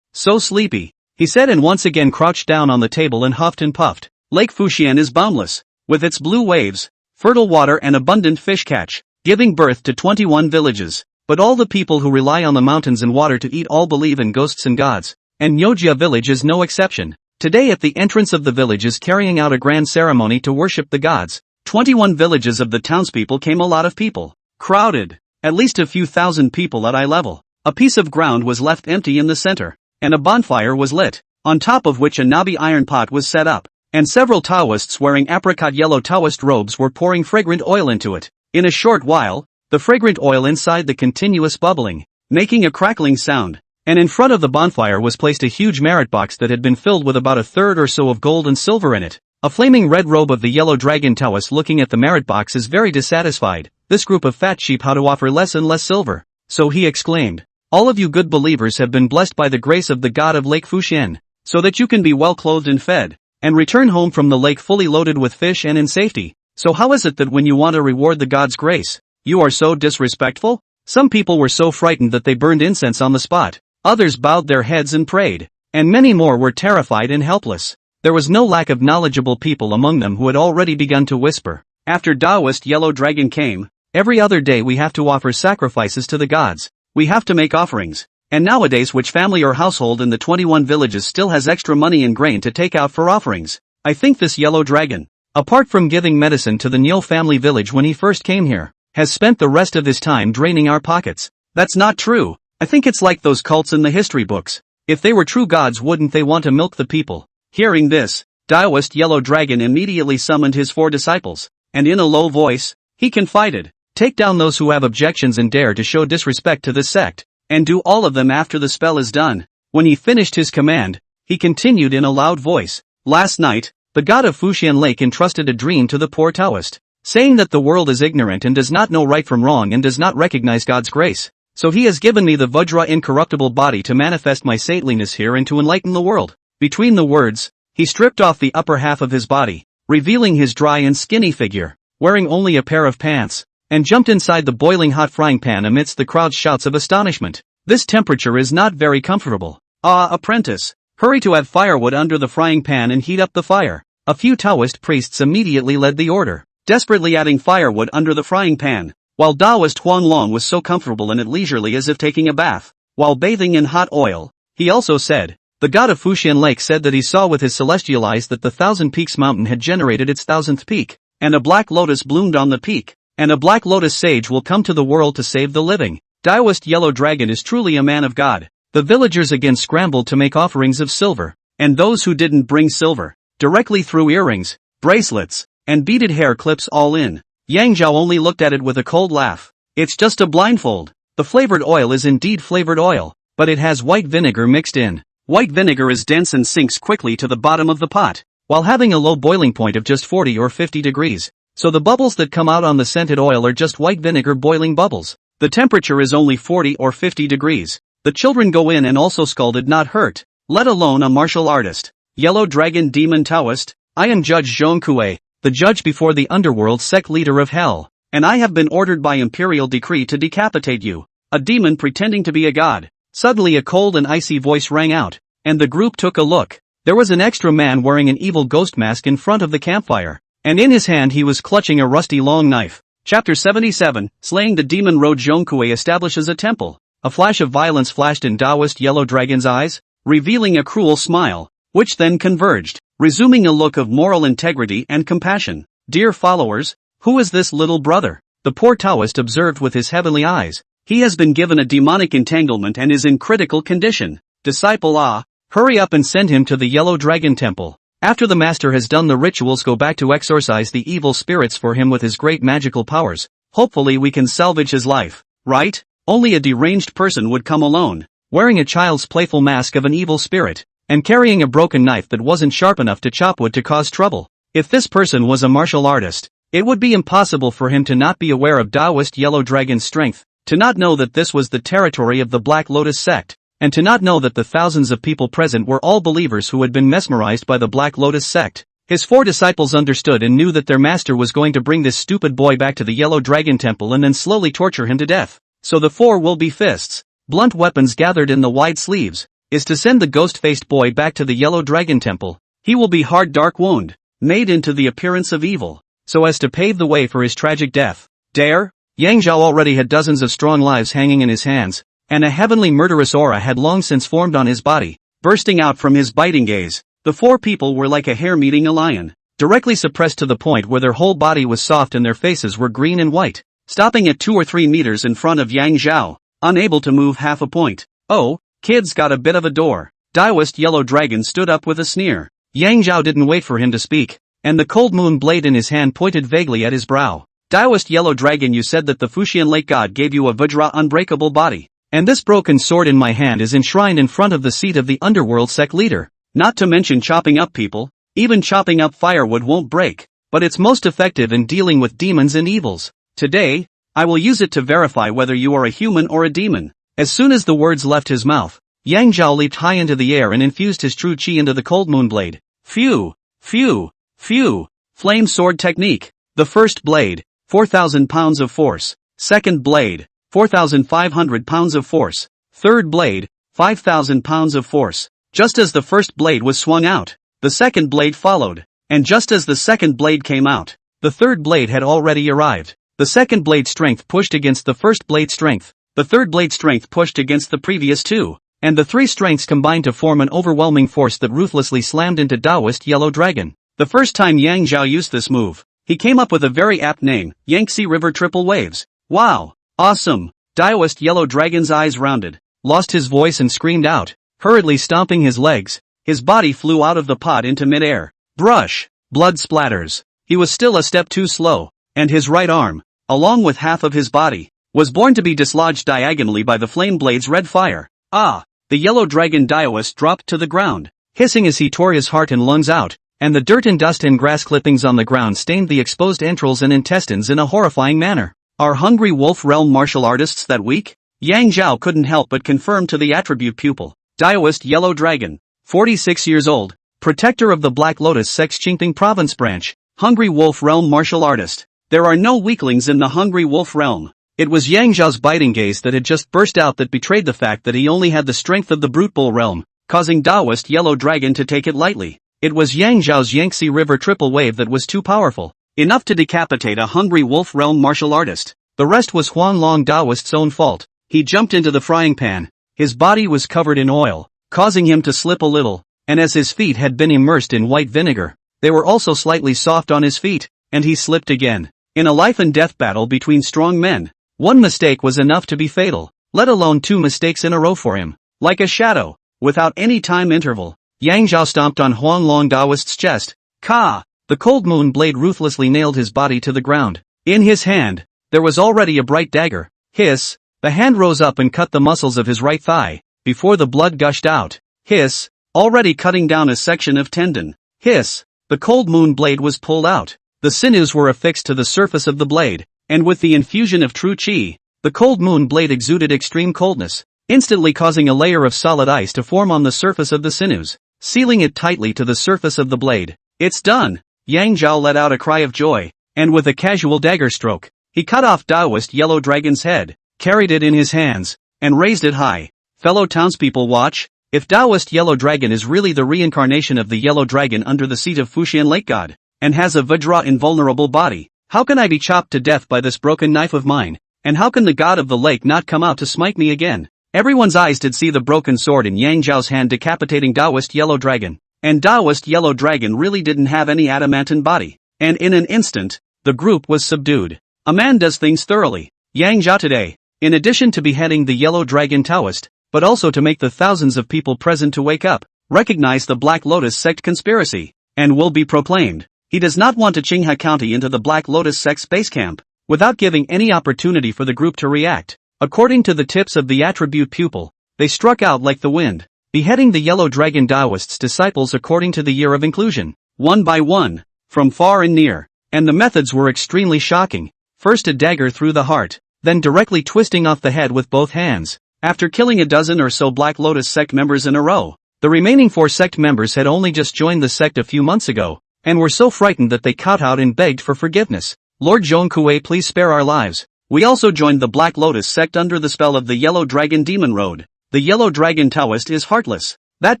So sleepy, he said and once again crouched down on the table and huffed and puffed. Lake Fuxian is boundless, with its blue waves, fertile water and abundant fish catch, giving birth to 21 villages. But all the people who rely on the mountains and water to eat all believe in ghosts and gods. And Nyojia village is no exception. Today at the entrance of the village is carrying out a grand ceremony to worship the gods. 21 villages of the townspeople came a lot of people. Crowded. At least a few thousand people at eye level. A piece of ground was left empty in the center. And a bonfire was lit, on top of which a knobby iron pot was set up. And several Taoists wearing apricot yellow Taoist robes were pouring fragrant oil into it. In a short while, the fragrant oil inside the continuous bubbling, making a crackling sound. And in front of the bonfire was placed a huge merit box that had been filled with about a third or so of gold and silver in it. A flaming red robe of the yellow dragon Taoist looking at the merit box is very dissatisfied. This group of fat sheep how to offer less and less silver. So he exclaimed, all of you good believers have been blessed by the grace of the god of Lake Fuxian, so that you can be well clothed and fed, and return home from the lake fully loaded with fish and in safety. So how is it that when you want to reward the god's grace, you are so disrespectful? Some people were so frightened that they burned incense on the spot. Others bowed their heads and prayed. And many more were terrified and helpless. There was no lack of knowledgeable people among them who had already begun to whisper. After Taoist Yellow Dragon came, every other day we have to offer sacrifices to the gods. We have to make offerings. And nowadays which family or household in the 21 villages still has extra money and grain to take out for offerings? I think this Yellow Dragon, apart from giving medicine to the Nyo family village when he first came here, has spent the rest of his time draining our pockets. That's not true. I think it's like those cults in the history books. If they were true gods, wouldn't they want to milk the people? Hearing this, Taoist Yellow Dragon immediately summoned his 4 disciples, and in a low voice, he confided, take down those who have objections and dare to show disrespect to this sect, and do all of them after the spell is done. When he finished his command, he continued in a loud voice, last night, the god of Fuxian Lake entrusted a dream to the poor Taoist, saying that the world is ignorant and does not know right from wrong and does not recognize God's grace. So he has given me the Vajra incorruptible body to manifest my saintliness here and to enlighten the world. Between the words, he stripped off the upper half of his body, revealing his dry and skinny figure, wearing only a pair of pants, and jumped inside the boiling hot frying pan amidst the crowd's shouts of astonishment. This temperature is not very comfortable. Ah, apprentice, hurry to add firewood under the frying pan and heat up the fire. A few Taoist priests immediately led the order, desperately adding firewood under the frying pan, while Taoist Huang Long was so comfortable and at leisurely as if taking a bath, while bathing in hot oil. He also said, the god of Fuxian Lake said that he saw with his celestial eyes that the Thousand Peaks mountain had generated its 1000th peak, and a black lotus bloomed on the peak, and a black lotus sage will come to the world to save the living. Taoist Yellow Dragon is truly a man of God. The villagers again scrambled to make offerings of silver, and those who didn't bring silver, directly threw earrings, bracelets, and beaded hair clips all in. Yang Zhao only looked at it with a cold laugh. It's just a blindfold. The flavored oil is indeed flavored oil, but it has white vinegar mixed in. White vinegar is dense and sinks quickly to the bottom of the pot, while having a low boiling point of just 40 or 50 degrees. So the bubbles that come out on the scented oil are just white vinegar boiling bubbles. The temperature is only 40 or 50 degrees. The children go in and also scalded not hurt, let alone a martial artist. Yellow Dragon Demon Taoist, I am Judge Zhong Kue, the judge before the underworld sect leader of hell, and I have been ordered by imperial decree to decapitate you. A demon pretending to be a god. Suddenly a cold and icy voice rang out, and the group took a look. There was an extra man wearing an evil ghost mask in front of the campfire. and in his hand he was clutching a rusty long knife. Chapter 77, Slaying the Demon Road. Zhongkui establishes a temple. A flash of violence flashed in Taoist Yellow Dragon's eyes, revealing a cruel smile, which then converged, resuming a look of moral integrity and compassion. Dear followers, who is this little brother? The poor Taoist observed with his heavenly eyes. He has been given a demonic entanglement and is in critical condition. Disciple Ah, hurry up and send him to the Yellow Dragon Temple. After the master has done the rituals, go back to exorcise the evil spirits for him with his great magical powers. Hopefully we can salvage his life, right? Only a deranged person would come alone, wearing a child's playful mask of an evil spirit, and carrying a broken knife that wasn't sharp enough to chop wood to cause trouble. If this person was a martial artist, it would be impossible for him to not be aware of Taoist Yellow Dragon's strength, to not know that this was the territory of the Black Lotus sect, and to not know that the thousands of people present were all believers who had been mesmerized by the Black Lotus sect. His 4 disciples understood and knew that their master was going to bring this stupid boy back to the Yellow Dragon Temple and then slowly torture him to death. So the 4 will be fists, blunt weapons gathered in the wide sleeves, is to send the ghost-faced boy back to the Yellow Dragon Temple. He will be hard dark wound, made into the appearance of evil, so as to pave the way for his tragic death. Dare? Yang Zhao already had dozens of strong lives hanging in his hands, and a heavenly murderous aura had long since formed on his body, bursting out from his biting gaze. The 4 people were like a hare meeting a lion, directly suppressed to the point where their whole body was soft and their faces were green and white, stopping at 2 or 3 meters in front of Yang Zhao, unable to move half a point. Oh, kids got a bit of a door. Taoist Yellow Dragon stood up with a sneer. Yang Zhao didn't wait for him to speak, and the cold moon blade in his hand pointed vaguely at his brow. Taoist Yellow Dragon, you said that the Fuxian Lake God gave you a Vajra unbreakable body. And this broken sword in my hand is enshrined in front of the seat of the underworld sect leader. Not to mention chopping up people, even chopping up firewood won't break, but it's most effective in dealing with demons and evils. Today, I will use it to verify whether you are a human or a demon. As soon as the words left his mouth, Yang Zhao leaped high into the air and infused his true chi into the cold moon blade. Phew, phew, phew. Flame sword technique. The first blade, 4,000 pounds of force. Second blade, 4,500 pounds of force. Third blade, 5,000 pounds of force. Just as the first blade was swung out, the second blade followed, and just as the second blade came out, the third blade had already arrived. The second blade's strength pushed against the first blade's strength, the third blade's strength pushed against the previous 2, and the 3 strengths combined to form an overwhelming force that ruthlessly slammed into Taoist Yellow Dragon. The first time Yang Zhao used this move, he came up with a very apt name, Yangtze River Triple Waves. Wow! Awesome! Taoist Yellow Dragon's eyes rounded, lost his voice and screamed out, hurriedly stomping his legs. His body flew out of the pot into midair. Brush! Blood splatters. He was still a step too slow, and his right arm, along with half of his body, was born to be dislodged diagonally by the flame blade's red fire. Ah! The Yellow Dragon Taoist dropped to the ground, hissing as he tore his heart and lungs out, and the dirt and dust and grass clippings on the ground stained the exposed entrails and intestines in a horrifying manner. Are Hungry Wolf Realm martial artists that weak? Yang Zhao couldn't help but confirm to the attribute pupil. Taoist Yellow Dragon, 46 years old, protector of the Black Lotus sect's Qingping province branch, Hungry Wolf Realm martial artist. There are no weaklings in the Hungry Wolf Realm. It was Yang Zhao's biting gaze that had just burst out that betrayed the fact that he only had the strength of the Brute Bull realm, causing Taoist Yellow Dragon to take it lightly. It was Yang Zhao's Yangtze River Triple Wave that was too powerful, enough to decapitate a Hungry Wolf Realm martial artist. The rest was Huanglong Taoist's own fault. He jumped into the frying pan. His body was covered in oil, causing him to slip a little, and as his feet had been immersed in white vinegar, they were also slightly soft on his feet, and he slipped again. In a life and death battle between strong men, one mistake was enough to be fatal, let alone 2 mistakes in a row for him. Like a shadow, without any time interval, Yang Zhao stomped on Huanglong Taoist's chest. Ka! The cold moon blade ruthlessly nailed his body to the ground. In his hand, there was already a bright dagger. Hiss! The hand rose up and cut the muscles of his right thigh, before the blood gushed out. Hiss! Already cutting down a section of tendon. Hiss! The cold moon blade was pulled out. The sinews were affixed to the surface of the blade, and with the infusion of true chi, the cold moon blade exuded extreme coldness, instantly causing a layer of solid ice to form on the surface of the sinews, sealing it tightly to the surface of the blade. It's done! Yang Zhao let out a cry of joy, and with a casual dagger stroke, he cut off Taoist Yellow Dragon's head, carried it in his hands, and raised it high. Fellow townspeople, watch. If Taoist Yellow Dragon is really the reincarnation of the Yellow Dragon under the seat of Fuxian Lake God, and has a Vajra invulnerable body. How can I be chopped to death by this broken knife of mine? And how can the god of the lake not come out to smite me again? Everyone's eyes did see the broken sword in Yang Zhao's hand decapitating Taoist Yellow Dragon. And Taoist Yellow Dragon really didn't have any adamantine body. And in an instant, the group was subdued. A man does things thoroughly. Yang Zhao today, in addition to beheading the Yellow Dragon Taoist, but also to make the thousands of people present to wake up, recognize the Black Lotus sect conspiracy, and will be proclaimed. He does not want to Qinghe County into the Black Lotus sect's base camp, without giving any opportunity for the group to react. According to the tips of the attribute pupil, they struck out like the wind, beheading the Yellow Dragon Taoist's disciples according to the year of inclusion, one by one, from far and near. And the methods were extremely shocking. First a dagger through the heart, then directly twisting off the head with both hands. After killing a dozen or so Black Lotus sect members in a row, the remaining 4 sect members had only just joined the sect a few months ago, and were so frightened that they kowtowed and begged for forgiveness. Lord Zhongkue, please spare our lives. We also joined the Black Lotus sect under the spell of the Yellow Dragon Demon Road. The Yellow Dragon Taoist is heartless. That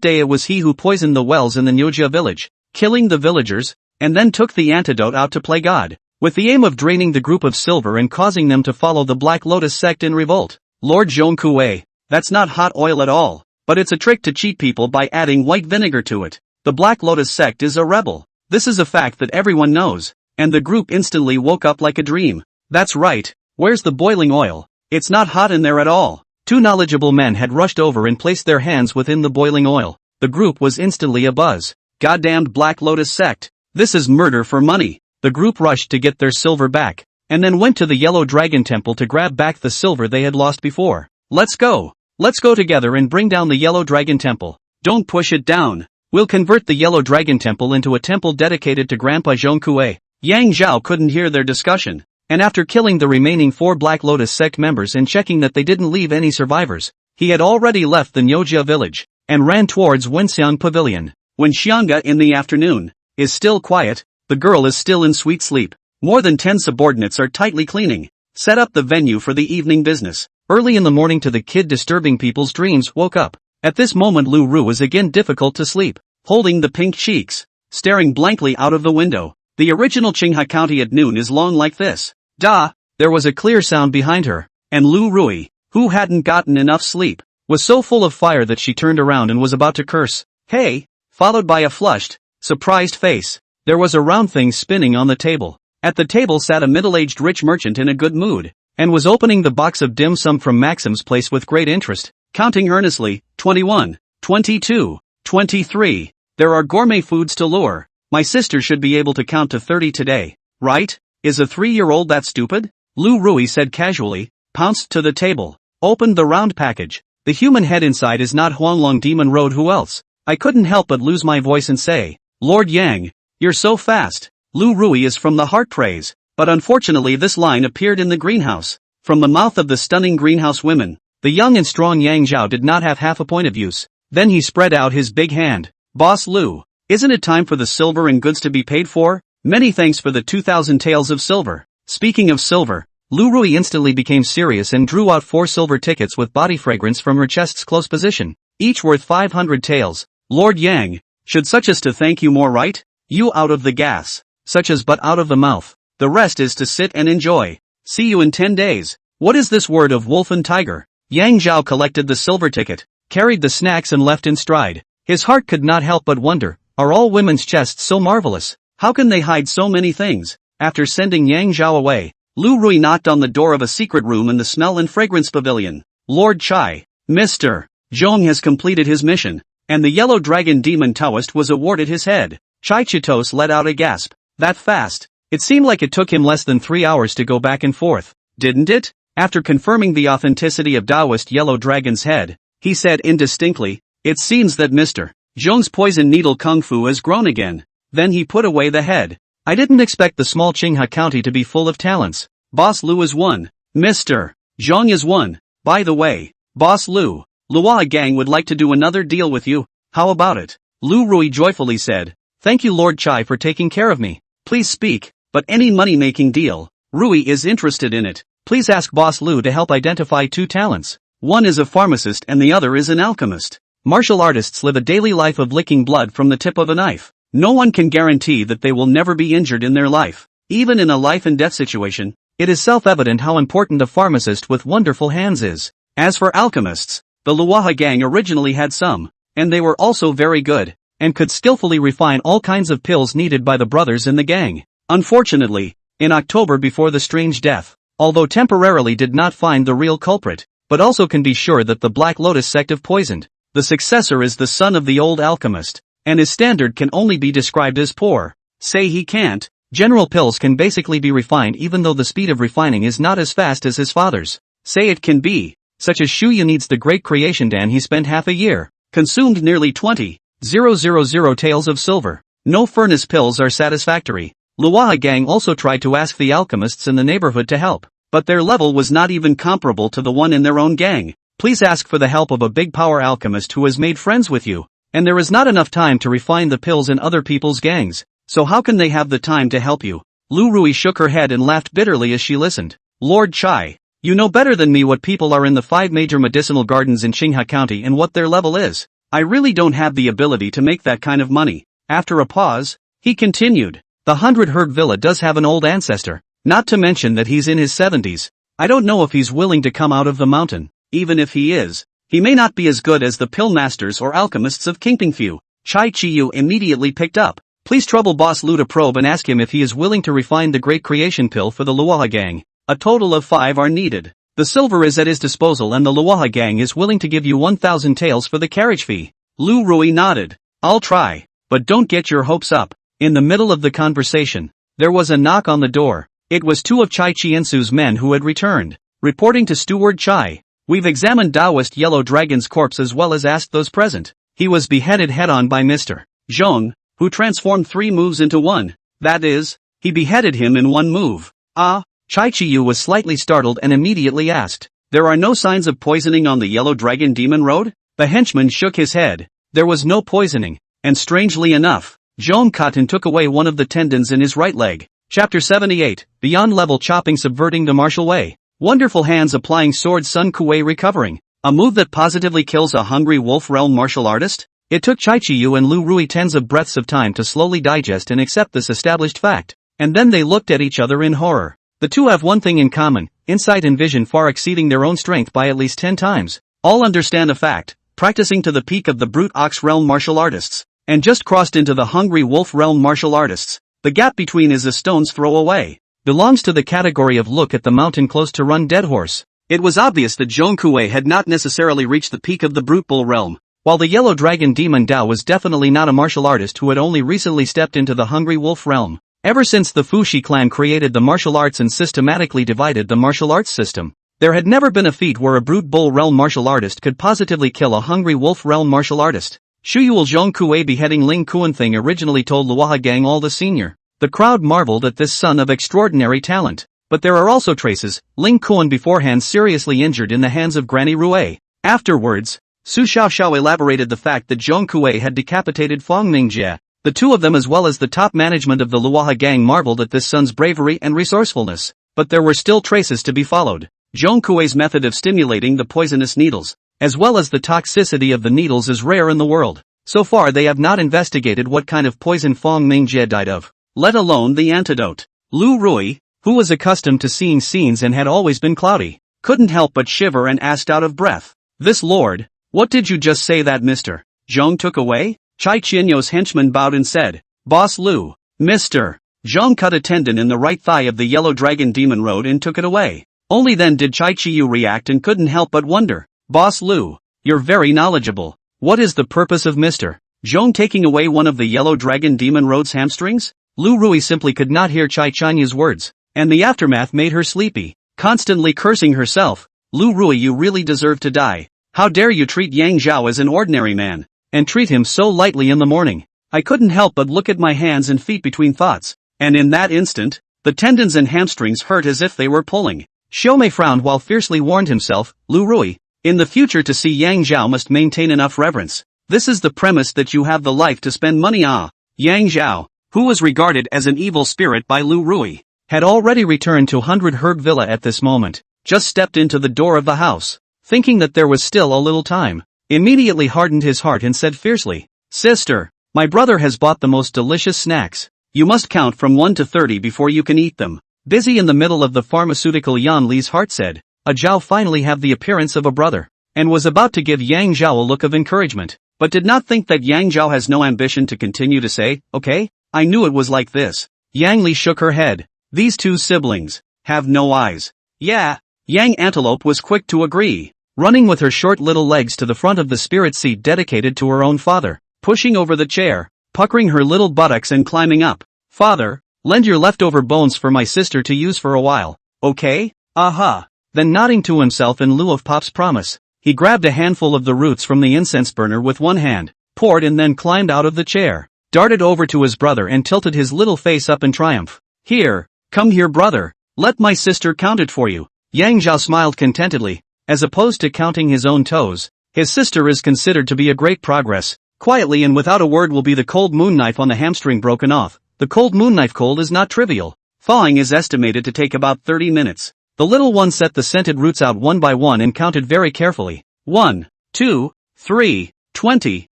day it was he who poisoned the wells in the Nyojia village, killing the villagers, and then took the antidote out to play God, with the aim of draining the group of silver and causing them to follow the Black Lotus sect in revolt. Lord Zhongkue, that's not hot oil at all, but it's a trick to cheat people by adding white vinegar to it. The Black Lotus sect is a rebel. This is a fact that everyone knows, and the group instantly woke up like a dream. That's right, where's the boiling oil? It's not hot in there at all. 2 knowledgeable men had rushed over and placed their hands within the boiling oil. The group was instantly abuzz. Goddamned Black Lotus sect. This is murder for money. The group rushed to get their silver back, and then went to the Yellow Dragon Temple to grab back the silver they had lost before. Let's go. Let's go together and bring down the Yellow Dragon Temple. Don't push it down. We'll convert the Yellow Dragon Temple into a temple dedicated to Grandpa Zhongkue. Yang Zhao couldn't hear their discussion, and after killing the remaining 4 Black Lotus sect members and checking that they didn't leave any survivors, he had already left the Nyojia village, and ran towards Wenxiang Pavilion. When Xianga in the afternoon is still quiet, the girl is still in sweet sleep. More than 10 subordinates are tightly cleaning, set up the venue for the evening business. Early in the morning to the kid disturbing people's dreams woke up. At this moment Lu Ru was again difficult to sleep, holding the pink cheeks, staring blankly out of the window. The original Qinghe County at noon is long like this. Da! There was a clear sound behind her, and Lu Rui, who hadn't gotten enough sleep, was so full of fire that she turned around and was about to curse. Hey! Followed by a flushed, surprised face. There was a round thing spinning on the table. At the table sat a middle-aged rich merchant in a good mood, and was opening the box of dim sum from Maxim's place with great interest, counting earnestly, 21, 22, 23. There are gourmet foods to lure. My sister should be able to count to 30 today, right? Is a 3-year-old that stupid? Lu Rui said casually, pounced to the table, opened the round package. The human head inside is not Huanglong Demon Road. Who else? I couldn't help but lose my voice and say, Lord Yang, you're so fast. Lu Rui is from the heart praise, but unfortunately this line appeared in the greenhouse. From the mouth of the stunning greenhouse women, the young and strong Yang Zhao did not have half a point of use. Then he spread out his big hand. Boss Lu, isn't it time for the silver and goods to be paid for? Many thanks for the 2,000 taels of silver. Speaking of silver, Lu Rui instantly became serious and drew out 4 silver tickets with body fragrance from her chest's close position, each worth 500 taels. Lord Yang, should such as to thank you more, right? You out of the gas, such as but out of the mouth. The rest is to sit and enjoy. See you in 10 days. What is this word of wolf and tiger? Yang Zhao collected the silver ticket, carried the snacks and left in stride. His heart could not help but wonder, are all women's chests so marvelous? How can they hide so many things? After sending Yang Zhao away, Lu Rui knocked on the door of a secret room in the smell and fragrance pavilion. Lord Chai, Mr. Zhong has completed his mission, and the Yellow Dragon Demon Taoist was awarded his head. Chai Chitos let out a gasp. That fast? It seemed like it took him less than 3 hours to go back and forth, didn't it? After confirming the authenticity of Taoist Yellow Dragon's head, he said indistinctly, it seems that Mr. Zhong's poison needle kung fu has grown again. Then he put away the head. I didn't expect the small Qinghe County to be full of talents. Boss Lu is one. Mr. Zhong is one. By the way, Boss Lu, Luo Gang would like to do another deal with you. How about it? Lu Rui joyfully said. Thank you Lord Chai for taking care of me. Please speak, but any money-making deal, Rui is interested in it. Please ask Boss Lu to help identify 2 talents. One is a pharmacist and the other is an alchemist. Martial artists live a daily life of licking blood from the tip of a knife. No one can guarantee that they will never be injured in their life. Even in a life and death situation, it is self-evident how important a pharmacist with wonderful hands is. As for alchemists, the Luaha gang originally had some, and they were also very good, and could skillfully refine all kinds of pills needed by the brothers in the gang. Unfortunately, in October before the strange death, although temporarily did not find the real culprit, but also can be sure that the Black Lotus sect have poisoned. The successor is the son of the old alchemist, and his standard can only be described as poor. Say he can't. General pills can basically be refined even though the speed of refining is not as fast as his father's. Say it can be. Such as Shuya needs the great creation Dan he spent half a year. Consumed nearly 20,000 taels of silver. No furnace pills are satisfactory. Luaha gang also tried to ask the alchemists in the neighborhood to help, but their level was not even comparable to the one in their own gang. Please ask for the help of a big power alchemist who has made friends with you, and there is not enough time to refine the pills in other people's gangs, so how can they have the time to help you? Lu Rui shook her head and laughed bitterly as she listened. Lord Chai, you know better than me what people are in the 5 major medicinal gardens in Qinghe County and what their level is. I really don't have the ability to make that kind of money. After a pause, he continued. The 100-herd villa does have an old ancestor, not to mention that he's in his 70s. I don't know if he's willing to come out of the mountain. Even if he is, he may not be as good as the pill masters or alchemists of Kingpingfu. Chai Chiyu immediately picked up. Please trouble Boss Lu to probe and ask him if he is willing to refine the great creation pill for the Luaha gang. A total of 5 are needed. The silver is at his disposal and the Luaha gang is willing to give you 1,000 taels for the carriage fee. Lu Rui nodded. I'll try, but don't get your hopes up. In the middle of the conversation, there was a knock on the door. It was 2 of Chai Chiensu's men who had returned. Reporting to Steward Chai, we've examined Taoist Yellow Dragon's corpse as well as asked those present. He was beheaded head-on by Mr. Zhong, who transformed 3 moves into 1. That is, he beheaded him in 1 move. Ah, Chai Chiyu was slightly startled and immediately asked, there are no signs of poisoning on the Yellow Dragon Demon Road? The henchman shook his head. There was no poisoning, and strangely enough, Zhong Katan took away one of the tendons in his right leg. Chapter 78, Beyond Level Chopping Subverting the Martial Way. Wonderful hands applying sword Sun Kuei recovering. A move that positively kills a hungry wolf realm martial artist? It took Chai Chiyu and Lu Rui tens of breaths of time to slowly digest and accept this established fact. And then they looked at each other in horror. The two have one thing in common, insight and vision far exceeding their own strength by at least 10 times. All understand a fact, practicing to the peak of the brute ox realm martial artists, and just crossed into the hungry wolf realm martial artists. The gap between is a stone's throw away. Belongs to the category of look at the mountain close to run dead horse. It was obvious that Zhong Kuei had not necessarily reached the peak of the brute bull realm, while the yellow dragon demon Dao was definitely not a martial artist who had only recently stepped into the hungry wolf realm. Ever since the Fushi clan created the martial arts and systematically divided the martial arts system, there had never been a feat where a brute bull realm martial artist could positively kill a hungry wolf realm martial artist. Shuyuel Zhong Kuei beheading Ling Kuan thing originally told Luaha gang all the senior. The crowd marveled at this son of extraordinary talent. But there are also traces, Ling Kuan beforehand seriously injured in the hands of Granny Rue. Afterwards, Su Xiaoxiao elaborated the fact that Zhong Kuei had decapitated Fong Mingjie. The two of them as well as the top management of the Luaha gang marveled at this son's bravery and resourcefulness. But there were still traces to be followed. Zhong Kuei's method of stimulating the poisonous needles, as well as the toxicity of the needles, is rare in the world. So far they have not investigated what kind of poison Fong Mingjie died of, let alone the antidote. Lu Rui, who was accustomed to seeing scenes and had always been cloudy, couldn't help but shiver and asked out of breath. This lord, what did you just say that Mr. Zhong took away? Chai Qianyo's henchman bowed and said, Boss Lu, Mr. Zhong cut a tendon in the right thigh of the yellow dragon demon road and took it away. Only then did Chai Chiyu react and couldn't help but wonder. Boss Lu, you're very knowledgeable. What is the purpose of Mr. Zhong taking away one of the yellow dragon demon road's hamstrings? Lu Rui simply could not hear Chai Qianyu's words, and the aftermath made her sleepy, constantly cursing herself. Lu Rui, you really deserve to die. How dare you treat Yang Zhao as an ordinary man, and treat him so lightly in the morning. I couldn't help but look at my hands and feet between thoughts, and in that instant, the tendons and hamstrings hurt as if they were pulling. Xiaomei frowned while fiercely warned himself, Lu Rui, in the future to see Yang Zhao must maintain enough reverence. This is the premise that you have the life to spend money on. Yang Zhao, who was regarded as an evil spirit by Lu Rui, had already returned to 100 Herd Villa at this moment, just stepped into the door of the house, thinking that there was still a little time, immediately hardened his heart and said fiercely, Sister, My brother has bought the most delicious snacks. You must count from 1 to 30 before you can eat them. Busy in the middle of the pharmaceutical, Yan Li's heart said. Zhao finally have the appearance of a brother, and was about to give Yang Zhao a look of encouragement, but did not think that Yang Zhao has no ambition to continue to say, okay, I knew it was like this. Yang Li shook her head. These two siblings have no eyes. Yeah. Yang Antelope was quick to agree, running with her short little legs to the front of the spirit seat dedicated to her own father, pushing over the chair, puckering her little buttocks and climbing up. Father, lend your leftover bones for my sister to use for a while, okay? Aha. Then nodding to himself in lieu of Pop's promise, he grabbed a handful of the roots from the incense burner with one hand, poured and then climbed out of the chair, darted over to his brother and tilted his little face up in triumph. Here, come here brother, let my sister count it for you. Yang Zhao smiled contentedly. As opposed to counting his own toes, his sister is considered to be a great progress. Quietly and without a word will be the cold moon knife on the hamstring broken off. The cold moon knife cold is not trivial. Thawing is estimated to take about 30 minutes. The little one set the scented roots out one by one and counted very carefully. 1, 2, 3, 20,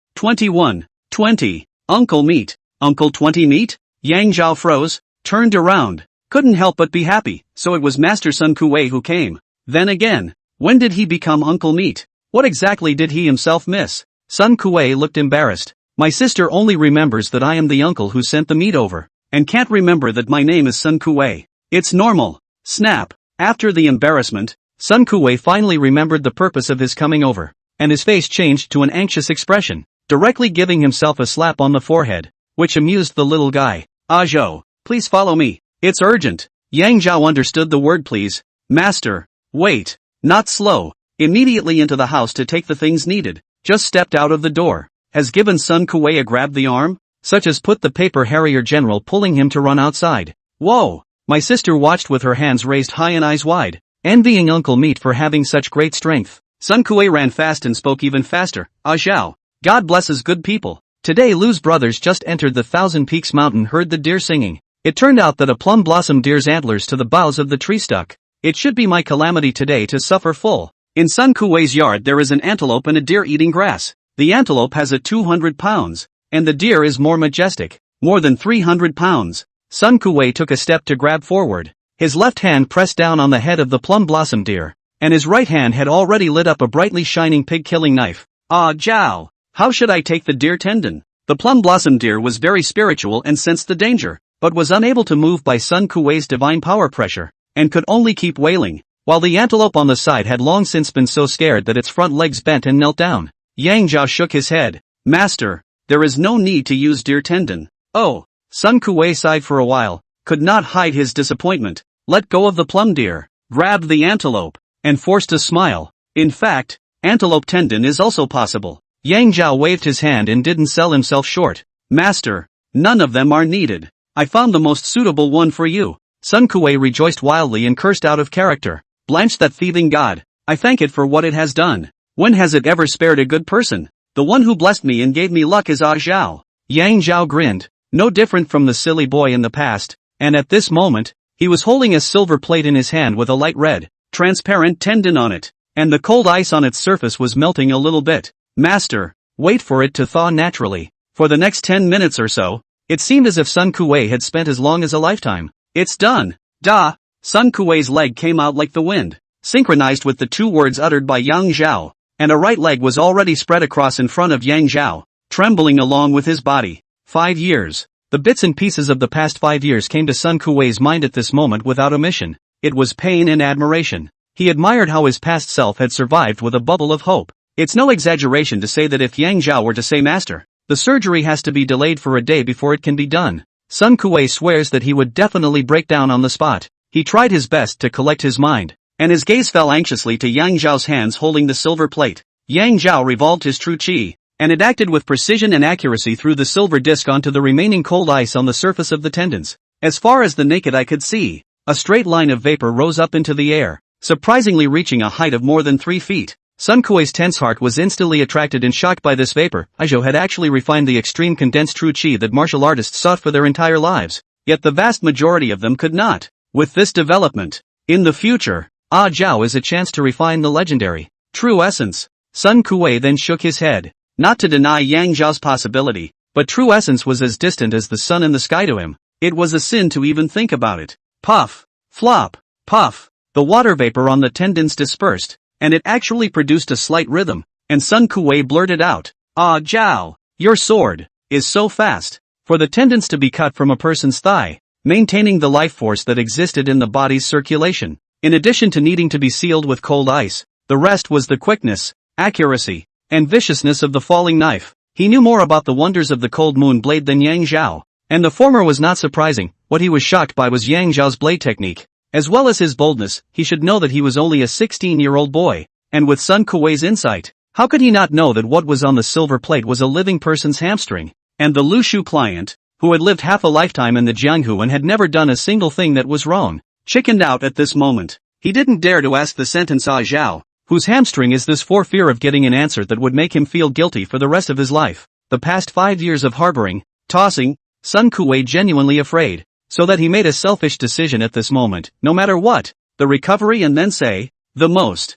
21, 20. Uncle meat. Uncle 20 meat? Yang Zhao froze, turned around. Couldn't help but be happy, so it was Master Sun Kuwei who came. Then again, when did he become Uncle Meat? What exactly did he himself miss? Sun Kuwei looked embarrassed. My sister only remembers that I am the uncle who sent the meat over, and can't remember that my name is Sun Kuwei. It's normal. Snap. After the embarrassment, Sun Kuwei finally remembered the purpose of his coming over, and his face changed to an anxious expression, directly giving himself a slap on the forehead, which amused the little guy. Zhao, please follow me. It's urgent. Yang Zhao understood the word please. Master, wait, not slow. Immediately into the house to take the things needed. Just stepped out of the door. Has given Sun Kuwei a grab the arm, such as put the paper Harrier General pulling him to run outside. Whoa! My sister watched with her hands raised high and eyes wide, envying Uncle Meat for having such great strength. Sun Kuwei ran fast and spoke even faster. Zhao, God blesses good people. Today Lu's brothers just entered the Thousand Peaks mountain, heard the deer singing. It turned out that a plum blossom deer's antlers to the boughs of the tree stuck. It should be my calamity today to suffer full. In Sun Kuwei's yard there is an antelope and a deer eating grass. The antelope has a 200 pounds, and the deer is more majestic, more than 300 pounds. Sun Kuwei took a step to grab forward. His left hand pressed down on the head of the plum blossom deer, and his right hand had already lit up a brightly shining pig-killing knife. Zhao, how should I take the deer tendon? The plum blossom deer was very spiritual and sensed the danger, but was unable to move by Sun Kuwei's divine power pressure, and could only keep wailing, while the antelope on the side had long since been so scared that its front legs bent and knelt down. Yang Zhao shook his head. Master, there is no need to use deer tendon. Oh, Sun Kuwei sighed for a while, could not hide his disappointment, let go of the plum deer, grabbed the antelope, and forced a smile. In fact, antelope tendon is also possible. Yang Zhao waved his hand and didn't sell himself short. Master, none of them are needed. I found the most suitable one for you. Sun Kuwei rejoiced wildly and cursed out of character. Blanch that thieving god. I thank it for what it has done. When has it ever spared a good person? The one who blessed me and gave me luck is Zhao. Yang Zhao grinned, no different from the silly boy in the past, and at this moment, he was holding a silver plate in his hand with a light red, transparent tendon on it, and the cold ice on its surface was melting a little bit. Master, wait for it to thaw naturally. For the next 10 minutes or so, it seemed as if Sun Kuwei had spent as long as a lifetime. It's done. Da! Sun Kuwei's leg came out like the wind, synchronized with the two words uttered by Yang Zhao, and a right leg was already spread across in front of Yang Zhao, trembling along with his body. 5 years. The bits and pieces of the past 5 years came to Sun Kuwei's mind at this moment without omission. It was pain and admiration. He admired how his past self had survived with a bubble of hope. It's no exaggeration to say that if Yang Zhao were to say master, the surgery has to be delayed for a day before it can be done. Sun Kuwei swears that he would definitely break down on the spot. He tried his best to collect his mind, and his gaze fell anxiously to Yang Zhao's hands holding the silver plate. Yang Zhao revolved his true qi, and it acted with precision and accuracy through the silver disc onto the remaining cold ice on the surface of the tendons. As far as the naked eye could see, a straight line of vapor rose up into the air, surprisingly reaching a height of more than 3 feet. Sun Kuwei's tense heart was instantly attracted and shocked by this vapor. Zhao had actually refined the extreme condensed true qi that martial artists sought for their entire lives, yet the vast majority of them could not. With this development, in the future, Zhao is a chance to refine the legendary true essence. Sun Kuwei then shook his head, not to deny Yang Zhao's possibility, but true essence was as distant as the sun and the sky to him. It was a sin to even think about it. Puff, flop, puff. The water vapor on the tendons dispersed, and it actually produced a slight rhythm, and Sun Kuwei blurted out, "Ah, Zhao, your sword is so fast." For the tendons to be cut from a person's thigh, maintaining the life force that existed in the body's circulation, in addition to needing to be sealed with cold ice, the rest was the quickness, accuracy, and viciousness of the falling knife. He knew more about the wonders of the cold moon blade than Yang Zhao, and the former was not surprising. What he was shocked by was Yang Zhao's blade technique. As well as his boldness, he should know that he was only a 16-year-old boy, and with Sun Kuwei's insight, how could he not know that what was on the silver plate was a living person's hamstring? And the Lu Shu client, who had lived half a lifetime in the Jianghu and had never done a single thing that was wrong, chickened out at this moment. He didn't dare to ask the sentence "Ah Zhao, whose hamstring is this?" for fear of getting an answer that would make him feel guilty for the rest of his life. The past 5 years of harboring, tossing, Sun Kuwei genuinely afraid, so that he made a selfish decision at this moment, no matter what, the recovery and then say, the most.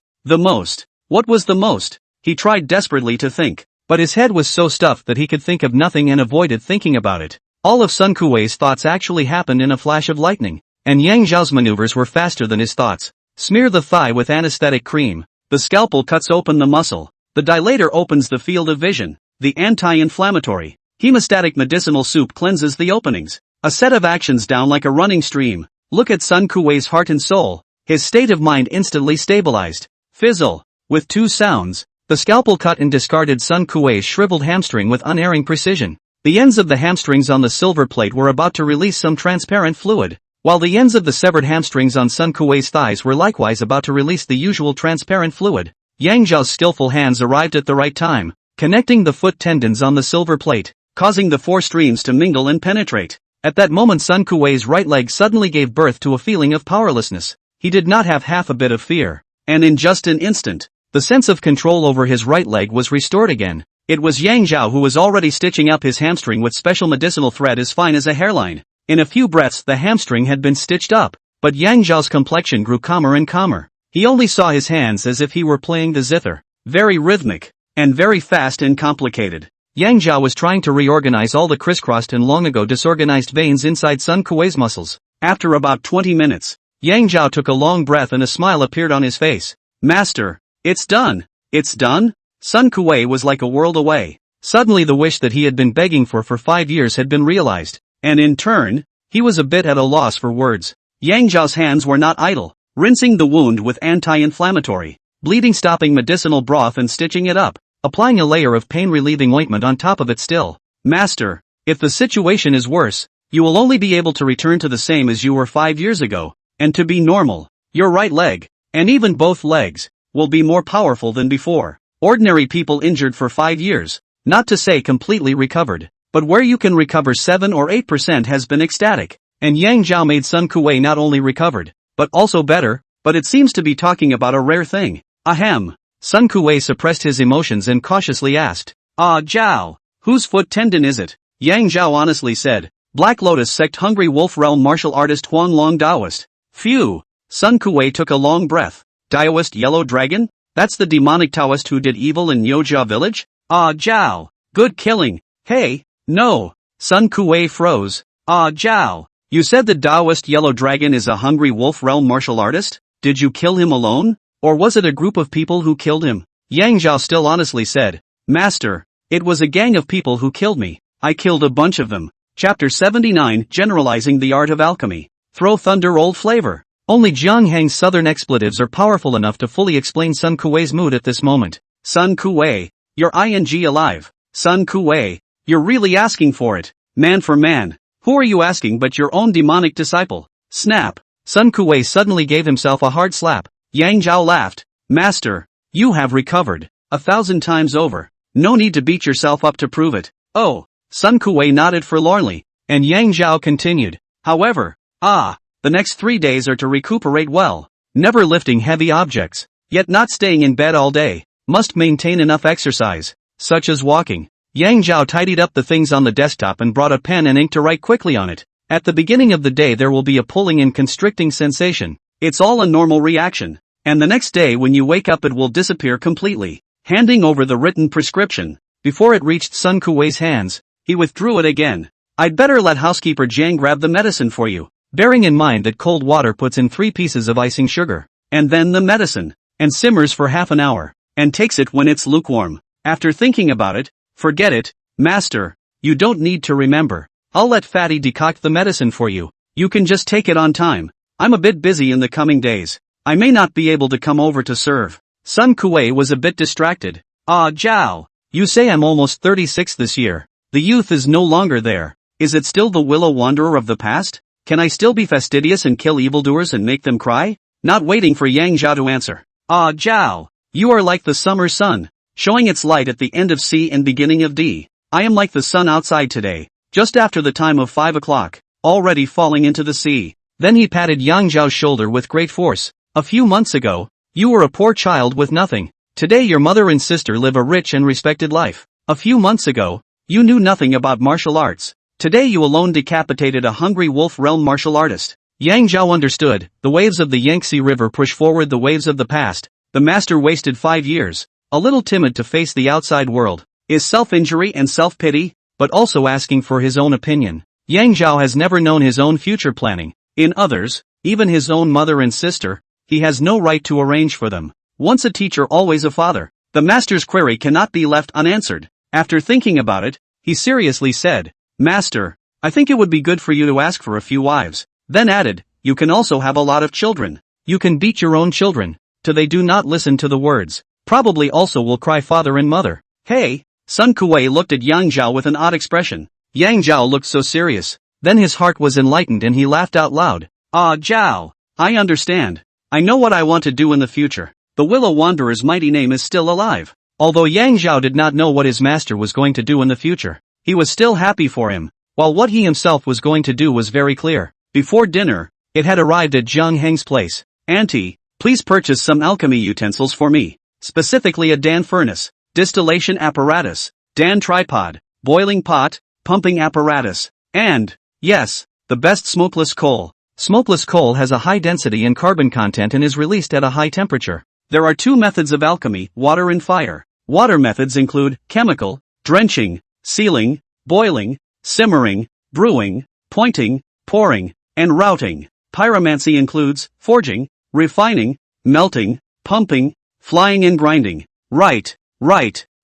What was the most? He tried desperately to think, but his head was so stuffed that he could think of nothing and avoided thinking about it. All of Sun Kuwei's thoughts actually happened in a flash of lightning, and Yang Zhao's maneuvers were faster than his thoughts. Smear the thigh with anesthetic cream. The scalpel cuts open the muscle. The dilator opens the field of vision. The anti-inflammatory, hemostatic medicinal soup cleanses the openings. A set of actions down like a running stream. Look at Sun Kuwei's heart and soul. His state of mind instantly stabilized. Fizzle. With 2 sounds, the scalpel cut and discarded Sun Kuwei's shriveled hamstring with unerring precision. The ends of the hamstrings on the silver plate were about to release some transparent fluid, while the ends of the severed hamstrings on Sun Kuwei's thighs were likewise about to release the usual transparent fluid. Yang Zhao's skillful hands arrived at the right time, connecting the foot tendons on the silver plate, causing the 4 streams to mingle and penetrate. At that moment Sun Kuwei's right leg suddenly gave birth to a feeling of powerlessness. He did not have half a bit of fear, and in just an instant, the sense of control over his right leg was restored again. It was Yang Zhao who was already stitching up his hamstring with special medicinal thread as fine as a hairline. In a few breaths the hamstring had been stitched up, but Yang Zhao's complexion grew calmer and calmer. He only saw his hands as if he were playing the zither, very rhythmic, and very fast and complicated. Yang Zhao was trying to reorganize all the crisscrossed and long ago disorganized veins inside Sun Kuwei's muscles. After about 20 minutes, Yang Zhao took a long breath and a smile appeared on his face. "Master, it's done. It's done?" Sun Kuwei was like a world away. Suddenly the wish that he had been begging for 5 years had been realized, and in turn, he was a bit at a loss for words. Yang Zhao's hands were not idle, rinsing the wound with anti-inflammatory, bleeding-stopping medicinal broth and stitching it up, applying a layer of pain-relieving ointment on top of it still. "Master, if the situation is worse, you will only be able to return to the same as you were 5 years ago, and to be normal, your right leg, and even both legs, will be more powerful than before. Ordinary people injured for 5 years, not to say completely recovered, but where you can recover 7 or 8% has been ecstatic, and Yang Zhao made Sun Kuwei not only recovered, but also better, but it seems to be talking about a rare thing. Ahem." Sun Kuwei suppressed his emotions and cautiously asked, "Ah Zhao, whose foot tendon is it?" Yang Zhao honestly said, "Black Lotus sect Hungry Wolf Realm martial artist Huang Long Daoist." Phew. Sun Kuwei took a long breath. Daoist Yellow Dragon? That's the demonic Taoist who did evil in Nyojia village? Ah Zhao, good killing. Hey, no. Sun Kuwei froze. Ah Zhao, you said the Daoist Yellow Dragon is a Hungry Wolf Realm martial artist? Did you kill him alone? Or was it a group of people who killed him? Yang Zhao still honestly said, "Master, it was a gang of people who killed me. I killed a bunch of them." Chapter 79 Generalizing the Art of Alchemy. Throw thunder old flavor. Only Jiang Hang's southern expletives are powerful enough to fully explain Sun Kuwei's mood at this moment. Sun Kuwei, you're ing alive. Sun Kuwei, you're really asking for it. Man for man. Who are you asking but your own demonic disciple? Snap. Sun Kuwei suddenly gave himself a hard slap. Yang Zhao laughed. "Master, you have recovered. 1,000 times over. No need to beat yourself up to prove it." "Oh." Sun Kuwei nodded forlornly, and Yang Zhao continued. "However, the next 3 days are to recuperate well. Never lifting heavy objects, yet not staying in bed all day. Must maintain enough exercise, such as walking." Yang Zhao tidied up the things on the desktop and brought a pen and ink to write quickly on it. At the beginning of the day there will be a pulling and constricting sensation. It's all a normal reaction, and the next day when you wake up it will disappear completely. Handing over the written prescription, before it reached Sun Kuwei's hands, He withdrew it again. I'd better let housekeeper Jang grab the medicine for you. Bearing in mind that cold water puts in 3 pieces of icing sugar. And then the medicine. And simmers for half an hour. And takes it when it's lukewarm. After thinking about it, forget it, master. You don't need to remember. I'll let Fatty decoct the medicine for you. You can just take it on time. I'm a bit busy in the coming days. I may not be able to come over to serve. Sun Kuei was a bit distracted. Ah, Zhao. You say I'm almost 36 this year. The youth is no longer there. Is it still the Willow Wanderer of the past? Can I still be fastidious and kill evildoers and make them cry? Not waiting for Yang Zhao to answer. Ah, Zhao. You are like the summer sun, showing its light at the end of C and beginning of D. I am like the sun outside today, just after the time of 5 o'clock, already falling into the sea. Then he patted Yang Zhao's shoulder with great force. A few months ago, you were a poor child with nothing. Today your mother and sister live a rich and respected life. A few months ago, you knew nothing about martial arts. Today you alone decapitated a hungry wolf realm martial artist. Yang Zhao understood. The waves of the Yangtze River push forward the waves of the past. The master wasted 5 years, a little timid to face the outside world. Is self-injury and self-pity, but also asking for his own opinion. Yang Zhao has never known his own future planning. In others, even his own mother and sister, he has no right to arrange for them. Once a teacher, always a father. The master's query cannot be left unanswered. After thinking about it, he seriously said, Master, I think it would be good for you to ask for a few wives. Then added, you can also have a lot of children. You can beat your own children, till they do not listen to the words. Probably also will cry father and mother. Hey! Sun Kuei looked at Yang Zhao with an odd expression. Yang Zhao looked so serious. Then his heart was enlightened and he laughed out loud. Ah, Zhao. I understand. I know what I want to do in the future. The Willow Wanderer's mighty name is still alive. Although Yang Zhao did not know what his master was going to do in the future, he was still happy for him, while what he himself was going to do was very clear. Before dinner, it had arrived at Zhang Heng's place. Auntie, please purchase some alchemy utensils for me. Specifically a Dan furnace, distillation apparatus, Dan tripod, boiling pot, pumping apparatus, and, yes, the best smokeless coal. Smokeless coal has a high density and carbon content and is released at a high temperature. There are 2 methods of alchemy, water and fire. Water methods include chemical, drenching, sealing, boiling, simmering, brewing, pointing, pouring, and routing. Pyromancy includes forging, refining, melting, pumping, flying and grinding. Right.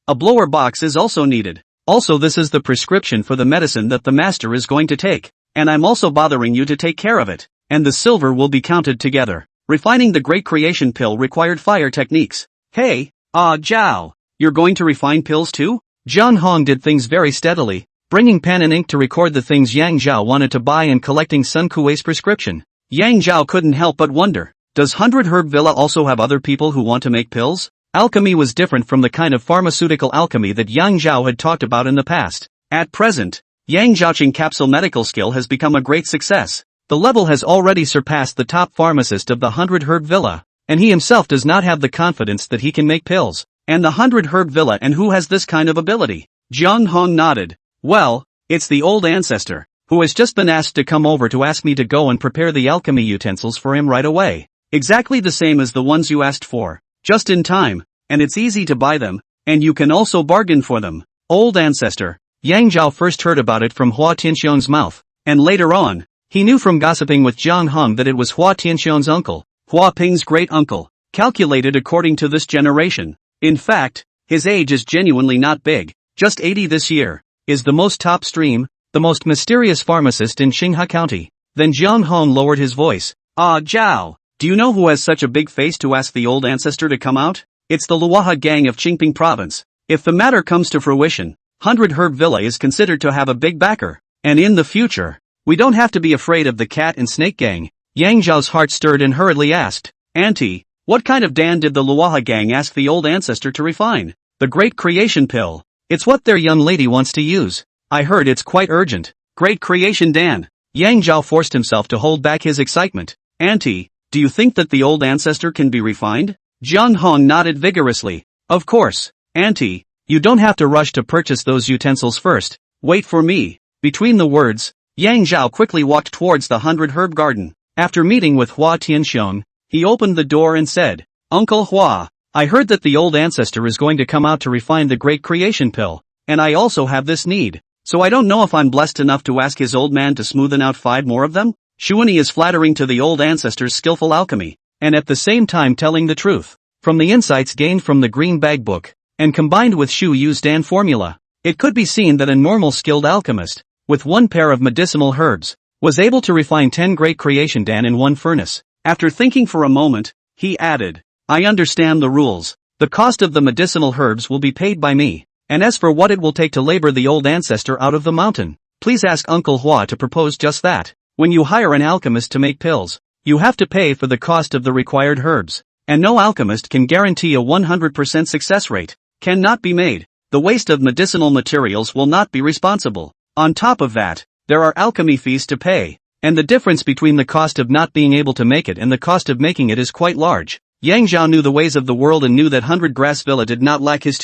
A blower box is also needed. Also, this is the prescription for the medicine that the master is going to take. And I'm also bothering you to take care of it. And the silver will be counted together. Refining the great creation pill required fire techniques. Hey, Zhao, you're going to refine pills too? Zhang Hong did things very steadily, bringing pen and ink to record the things Yang Zhao wanted to buy and collecting Sun Kuei's prescription. Yang Zhao couldn't help but wonder, does 100 Herb Villa also have other people who want to make pills? Alchemy was different from the kind of pharmaceutical alchemy that Yang Zhao had talked about in the past. At present, Yang Zhaoqing capsule medical skill has become a great success. The level has already surpassed the top pharmacist of the 100 Herb Villa, and he himself does not have the confidence that he can make pills. And the 100 Herb Villa, and who has this kind of ability? Zhang Hong nodded. Well, it's the old ancestor, who has just been asked to come over to ask me to go and prepare the alchemy utensils for him right away. Exactly the same as the ones you asked for. Just in time, and it's easy to buy them, and you can also bargain for them. Old ancestor. Yang Zhao first heard about it from Hua Tianxiong's mouth, and later on, he knew from gossiping with Zhang Hong that it was Hua Tianxiong's uncle, Hua Ping's great-uncle, calculated according to this generation. In fact, his age is genuinely not big, just 80 this year, is the most top stream, the most mysterious pharmacist in Xinghua County. Then Zhang Hong lowered his voice. Zhao, do you know who has such a big face to ask the old ancestor to come out? It's the Luoha gang of Qingping province. If the matter comes to fruition, 100 Herb Villa is considered to have a big backer. And in the future, we don't have to be afraid of the cat and snake gang. Yang Zhao's heart stirred and hurriedly asked, Auntie, what kind of Dan did the Luoha gang ask the old ancestor to refine? The great creation pill. It's what their young lady wants to use. I heard it's quite urgent. Great creation Dan. Yang Zhao forced himself to hold back his excitement. Auntie, do you think that the old ancestor can be refined? Zhang Hong nodded vigorously. Of course, Auntie. You don't have to rush to purchase those utensils first. Wait for me. Between the words, Yang Zhao quickly walked towards the 100 Herb Garden. After meeting with Hua Tianxiong, he opened the door and said, Uncle Hua, I heard that the old ancestor is going to come out to refine the great creation pill, and I also have this need. so I don't know if I'm blessed enough to ask his old man to smoothen out 5 more of them? Shuani is flattering to the old ancestor's skillful alchemy, and at the same time telling the truth. From the insights gained from the Green Bag book, and combined with Shu Yu's Dan formula, it could be seen that a normal skilled alchemist, with 1 pair of medicinal herbs, was able to refine 10 great creation Dan in 1 furnace. After thinking for a moment, he added, I understand the rules. The cost of the medicinal herbs will be paid by me, and as for what it will take to labor the old ancestor out of the mountain, please ask Uncle Hua to propose just that. When you hire an alchemist to make pills, you have to pay for the cost of the required herbs, and no alchemist can guarantee a 100% success rate. Cannot be made. The waste of medicinal materials will not be responsible. On top of that, there are alchemy fees to pay, and the difference between the cost of not being able to make it and the cost of making it is quite large. Yang Zhao knew the ways of the world and knew that 100 Grass Villa did not lack his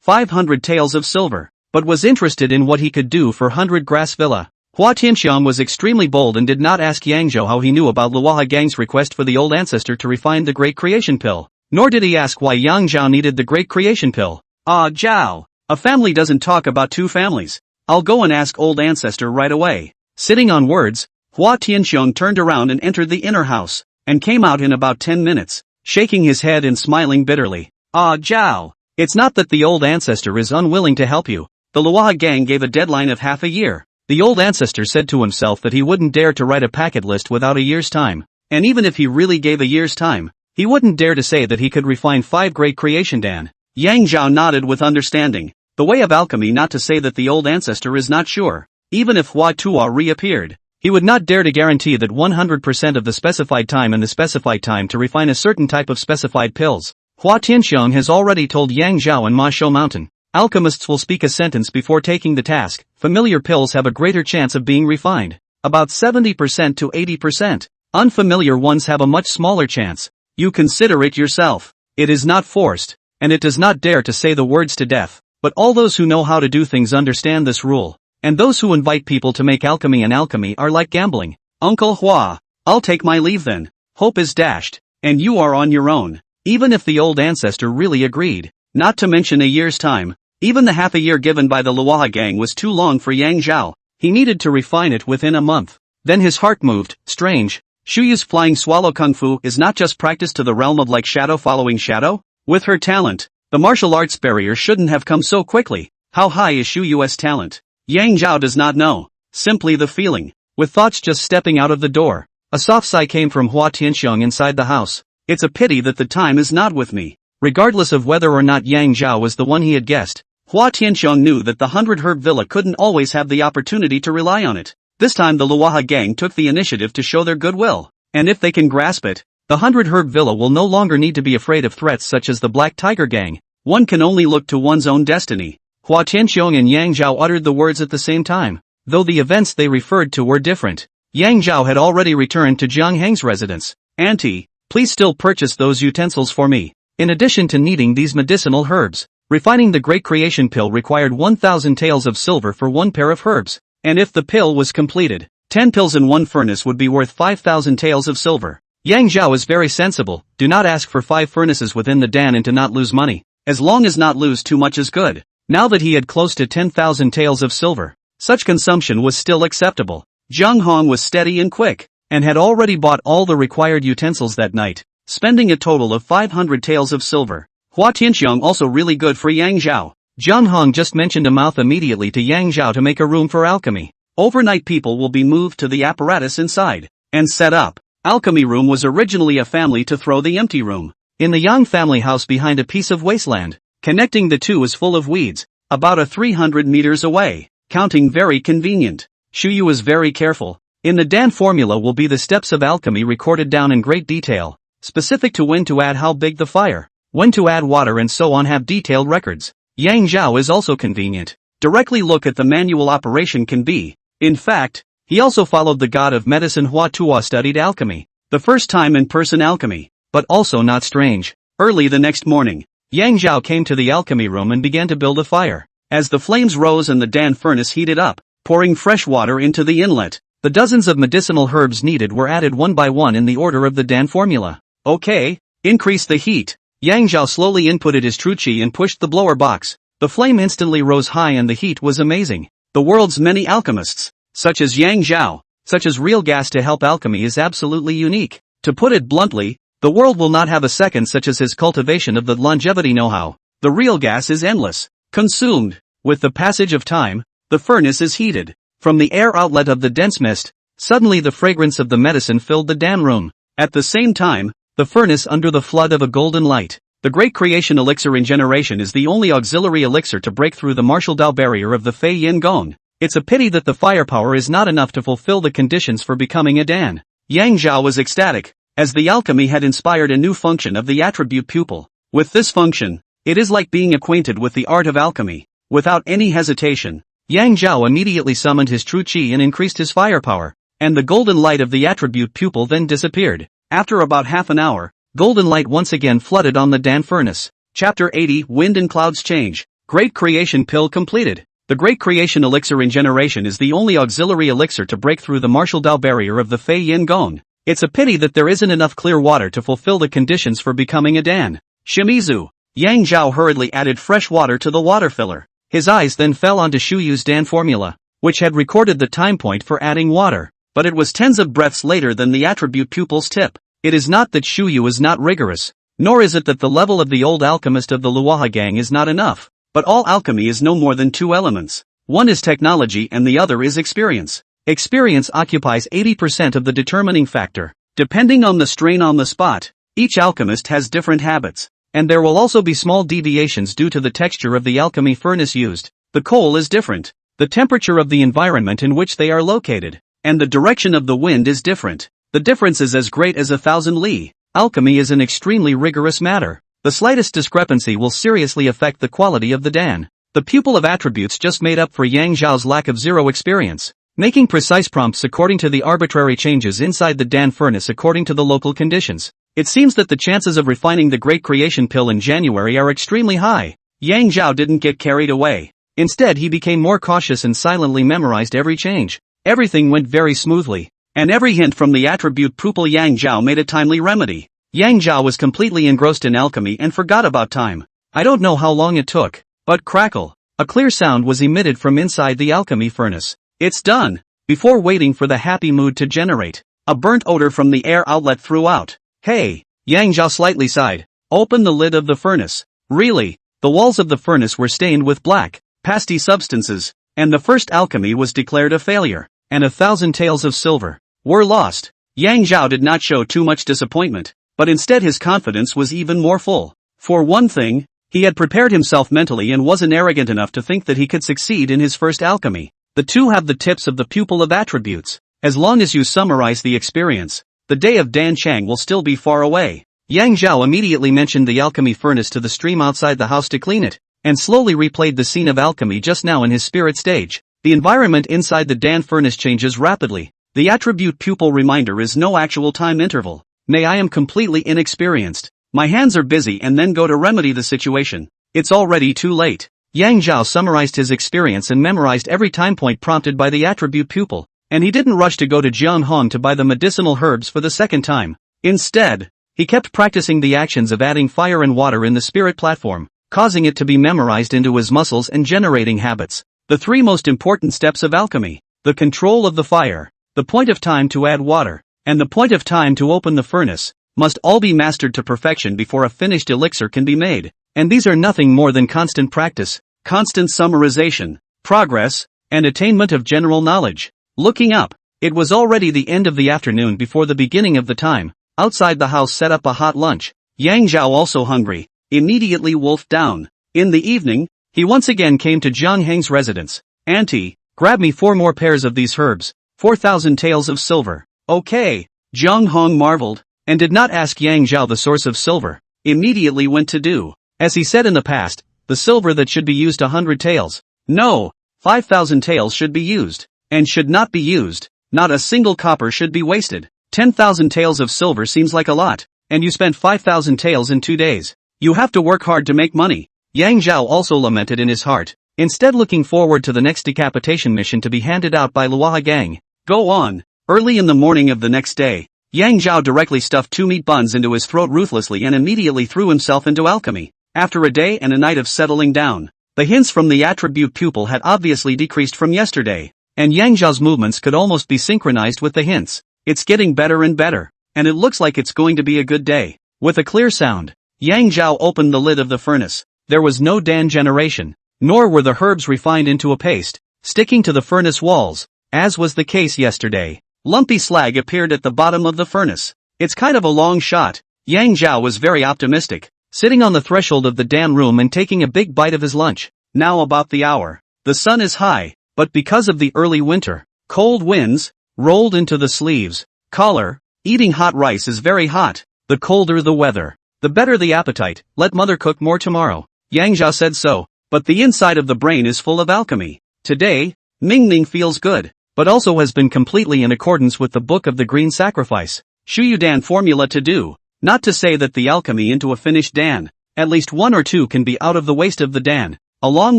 500 taels of silver, but was interested in what he could do for 100 Grass Villa. Hua Tianxiang was extremely bold and did not ask Yang Zhou how he knew about Luoha Gang's request for the old ancestor to refine the Great Creation Pill, nor did he ask why Yang Zhao needed the Great Creation Pill. Ah, Zhao, a family doesn't talk about 2 families. I'll go and ask old ancestor right away. Sitting on words, Hua Tianxiang turned around and entered the inner house, and came out in about 10 minutes, shaking his head and smiling bitterly. Ah, Zhao, it's not that the old ancestor is unwilling to help you. The Luoha Gang gave a deadline of half a year. The old ancestor said to himself that he wouldn't dare to write a packet list without a year's time, and even if he really gave a year's time, he wouldn't dare to say that he could refine 5 great creation Dan. Yang Zhao nodded with understanding. The way of alchemy not to say that the old ancestor is not sure. Even if Hua Tuo reappeared, he would not dare to guarantee that 100% of the specified time and the specified time to refine a certain type of specified pills. Hua Tianxiang has already told Yang Zhao and Ma Shou Mountain, alchemists will speak a sentence before taking the task. Familiar pills have a greater chance of being refined, about 70% to 80%. Unfamiliar ones have a much smaller chance. You consider it yourself. It is not forced, and it does not dare to say the words to death. But all those who know how to do things understand this rule, and those who invite people to make alchemy and alchemy are like gambling. Uncle Hua, I'll take my leave then. Hope is dashed, and you are on your own. Even if the old ancestor really agreed, not to mention a year's time, even the half a year given by the Luoha Gang was too long for Yang Zhao. He needed to refine it within a month. Then his heart moved. Strange. Shu Yu's flying swallow kung fu is not just practice to the realm of like shadow following shadow? With her talent, the martial arts barrier shouldn't have come so quickly. How high is Shu Yu's talent? Yang Zhao does not know. Simply the feeling. With thoughts just stepping out of the door, a soft sigh came from Hua Tianxiang inside the house. It's a pity that the time is not with me. Regardless of whether or not Yang Zhao was the one he had guessed, Hua Tianxiang knew that the 100 Herb Villa couldn't always have the opportunity to rely on it. This time the Luoha Gang took the initiative to show their goodwill, and if they can grasp it, the 100 Herb Villa will no longer need to be afraid of threats such as the Black Tiger Gang. One can only look to one's own destiny. Hua Tianxiang and Yang Zhao uttered the words at the same time, though the events they referred to were different. Yang Zhao had already returned to Jiang Heng's residence. Auntie, please still purchase those utensils for me. In addition to needing these medicinal herbs, refining the Great Creation Pill required 1,000 taels of silver for 1 pair of herbs, and if the pill was completed, 10 pills in 1 furnace would be worth 5,000 taels of silver. Yang Zhao is very sensible. Do not ask for 5 furnaces within the Dan and to not lose money. As long as not lose too much is good. Now that he had close to 10,000 taels of silver, such consumption was still acceptable. Zhang Hong was steady and quick, and had already bought all the required utensils that night, spending a total of 500 taels of silver. Hua Tianxiang also really good for Yang Zhao. Zhang Hong just mentioned a mouth immediately to Yang Zhao to make a room for alchemy. Overnight people will be moved to the apparatus inside, and set up. Alchemy room was originally a family to throw the empty room. In the Yang family house behind a piece of wasteland, connecting the two is full of weeds, about a 300 meters away, counting very convenient. Shu Yu is very careful. In the Dan formula will be the steps of alchemy recorded down in great detail, specific to when to add how big the fire, when to add water and so on have detailed records. Yang Zhao is also convenient. Directly look at the manual operation can be. In fact, he also followed the god of medicine Hua Tuo studied alchemy, the first time in person alchemy, but also not strange. Early the next morning, Yang Zhao came to the alchemy room and began to build a fire. As the flames rose and the Dan furnace heated up, pouring fresh water into the inlet, the dozens of medicinal herbs needed were added one by one in the order of the Dan formula. Okay, increase the heat. Yang Zhao slowly inputted his true qi and pushed the blower box. The flame instantly rose high and the heat was amazing. The world's many alchemists, such as Yang Zhao, such as real gas to help alchemy is absolutely unique. To put it bluntly, the world will not have a second such as his cultivation of the longevity know-how. The real gas is endless, consumed. With the passage of time, the furnace is heated. From the air outlet of the dense mist, suddenly the fragrance of the medicine filled the Dan room. At the same time, the furnace under the flood of a golden light. The great creation elixir in generation is the only auxiliary elixir to break through the martial Dao barrier of the Fei Yin Gong. It's a pity that the firepower is not enough to fulfill the conditions for becoming a Dan. Yang Zhao was ecstatic, as the alchemy had inspired a new function of the attribute pupil. With this function, it is like being acquainted with the art of alchemy. Without any hesitation, Yang Zhao immediately summoned his true qi and increased his firepower, and the golden light of the attribute pupil then disappeared. After about half an hour, golden light once again flooded on the Dan furnace. Chapter 80 Wind and Clouds Change. Great Creation Pill completed. The Great Creation Elixir in generation is the only auxiliary elixir to break through the martial Dao barrier of the Fei Yin Gong. It's a pity that there isn't enough clear water to fulfill the conditions for becoming a Dan. Shimizu. Yang Zhao hurriedly added fresh water to the water filler. His eyes then fell onto Shuyu's Dan formula, which had recorded the time point for adding water. But it was tens of breaths later than the attribute pupil's tip. It is not that Shuyu is not rigorous, nor is it that the level of the old alchemist of the Luoha gang is not enough. But all alchemy is no more than two elements. One is technology and the other is experience. Experience occupies 80% of the determining factor. Depending on the strain on the spot, each alchemist has different habits. And there will also be small deviations due to the texture of the alchemy furnace used. The coal is different. The temperature of the environment in which they are located. And the direction of the wind is different. The difference is as great as 1,000 li. Alchemy is an extremely rigorous matter. The slightest discrepancy will seriously affect the quality of the Dan. The pupil of attributes just made up for Yang Zhao's lack of zero experience, making precise prompts according to the arbitrary changes inside the Dan furnace according to the local conditions. It seems that the chances of refining the Great Creation Pill in January are extremely high. Yang Zhao didn't get carried away. Instead he became more cautious and silently memorized every change. Everything went very smoothly. And every hint from the attribute pupil Yang Zhao made a timely remedy. Yang Zhao was completely engrossed in alchemy and forgot about time. I don't know how long it took, but crackle. A clear sound was emitted from inside the alchemy furnace. It's done. Before waiting for the happy mood to generate, a burnt odor from the air outlet threw out. Hey! Yang Zhao slightly sighed. Open the lid of the furnace. Really, the walls of the furnace were stained with black, pasty substances, and the first alchemy was declared a failure, and 1,000 taels of silver were lost. Yang Zhao did not show too much disappointment, but instead his confidence was even more full. For one thing, he had prepared himself mentally and wasn't arrogant enough to think that he could succeed in his first alchemy. The two have the tips of the pupil of attributes. As long as you summarize the experience, the day of Dan Chang will still be far away. Yang Zhao immediately mentioned the alchemy furnace to the stream outside the house to clean it, and slowly replayed the scene of alchemy just now in his spirit stage. The environment inside the Dan furnace changes rapidly. The attribute pupil reminder is no actual time interval. Nay, I am completely inexperienced. My hands are busy and then go to remedy the situation. It's already too late. Yang Zhao summarized his experience and memorized every time point prompted by the attribute pupil, and he didn't rush to go to Jianghong to buy the medicinal herbs for the second time. Instead, he kept practicing the actions of adding fire and water in the spirit platform, causing it to be memorized into his muscles and generating habits. The three most important steps of alchemy: the control of the fire, the point of time to add water, and the point of time to open the furnace, must all be mastered to perfection before a finished elixir can be made. And these are nothing more than constant practice, constant summarization, progress, and attainment of general knowledge. Looking up, it was already the end of the afternoon before the beginning of the time. Outside the house set up a hot lunch. Yang Zhao, also hungry, immediately wolfed down. In the evening, he once again came to Zhang Heng's residence. Auntie, grab me 4 more pairs of these herbs, 4,000 taels of silver. Okay. Zhang Hong marveled, and did not ask Yang Zhao the source of silver. Immediately went to do as he said in the past, the silver that should be used 100 taels. No, 5,000 taels should be used, and should not be used. Not a single copper should be wasted. 10,000 taels of silver seems like a lot, and you spent 5,000 taels in 2 days. You have to work hard to make money. Yang Zhao also lamented in his heart, instead looking forward to the next decapitation mission to be handed out by Luoha gang. Go on. Early in the morning of the next day, Yang Zhao directly stuffed 2 meat buns into his throat ruthlessly and immediately threw himself into alchemy. After a day and a night of settling down, The hints from the attribute pupil had obviously decreased from yesterday, and Yang Zhao's movements could almost be synchronized with the hints. It's getting better and better, and it looks like it's going to be a good day. With a clear sound, Yang Zhao opened the lid of the furnace. There was no Dan generation, nor were the herbs refined into a paste, sticking to the furnace walls, as was the case yesterday. Lumpy slag appeared at the bottom of the furnace. It's kind of a long shot. Yang Zhao was very optimistic, sitting on the threshold of the Dan room and taking a big bite of his lunch. Now about the hour. The sun is high, but because of the early winter, cold winds, rolled into the sleeves, collar, eating hot rice is very hot. The colder the weather, the better the appetite. Let mother cook more tomorrow. Yang Zhao said so, but the inside of the brain is full of alchemy. Today, Mingning feels good, but also has been completely in accordance with the Book of the Green Sacrifice. Shuyu Dan formula to do. Not to say that the alchemy into a finished Dan. At least one or two can be out of the waste of the Dan. Along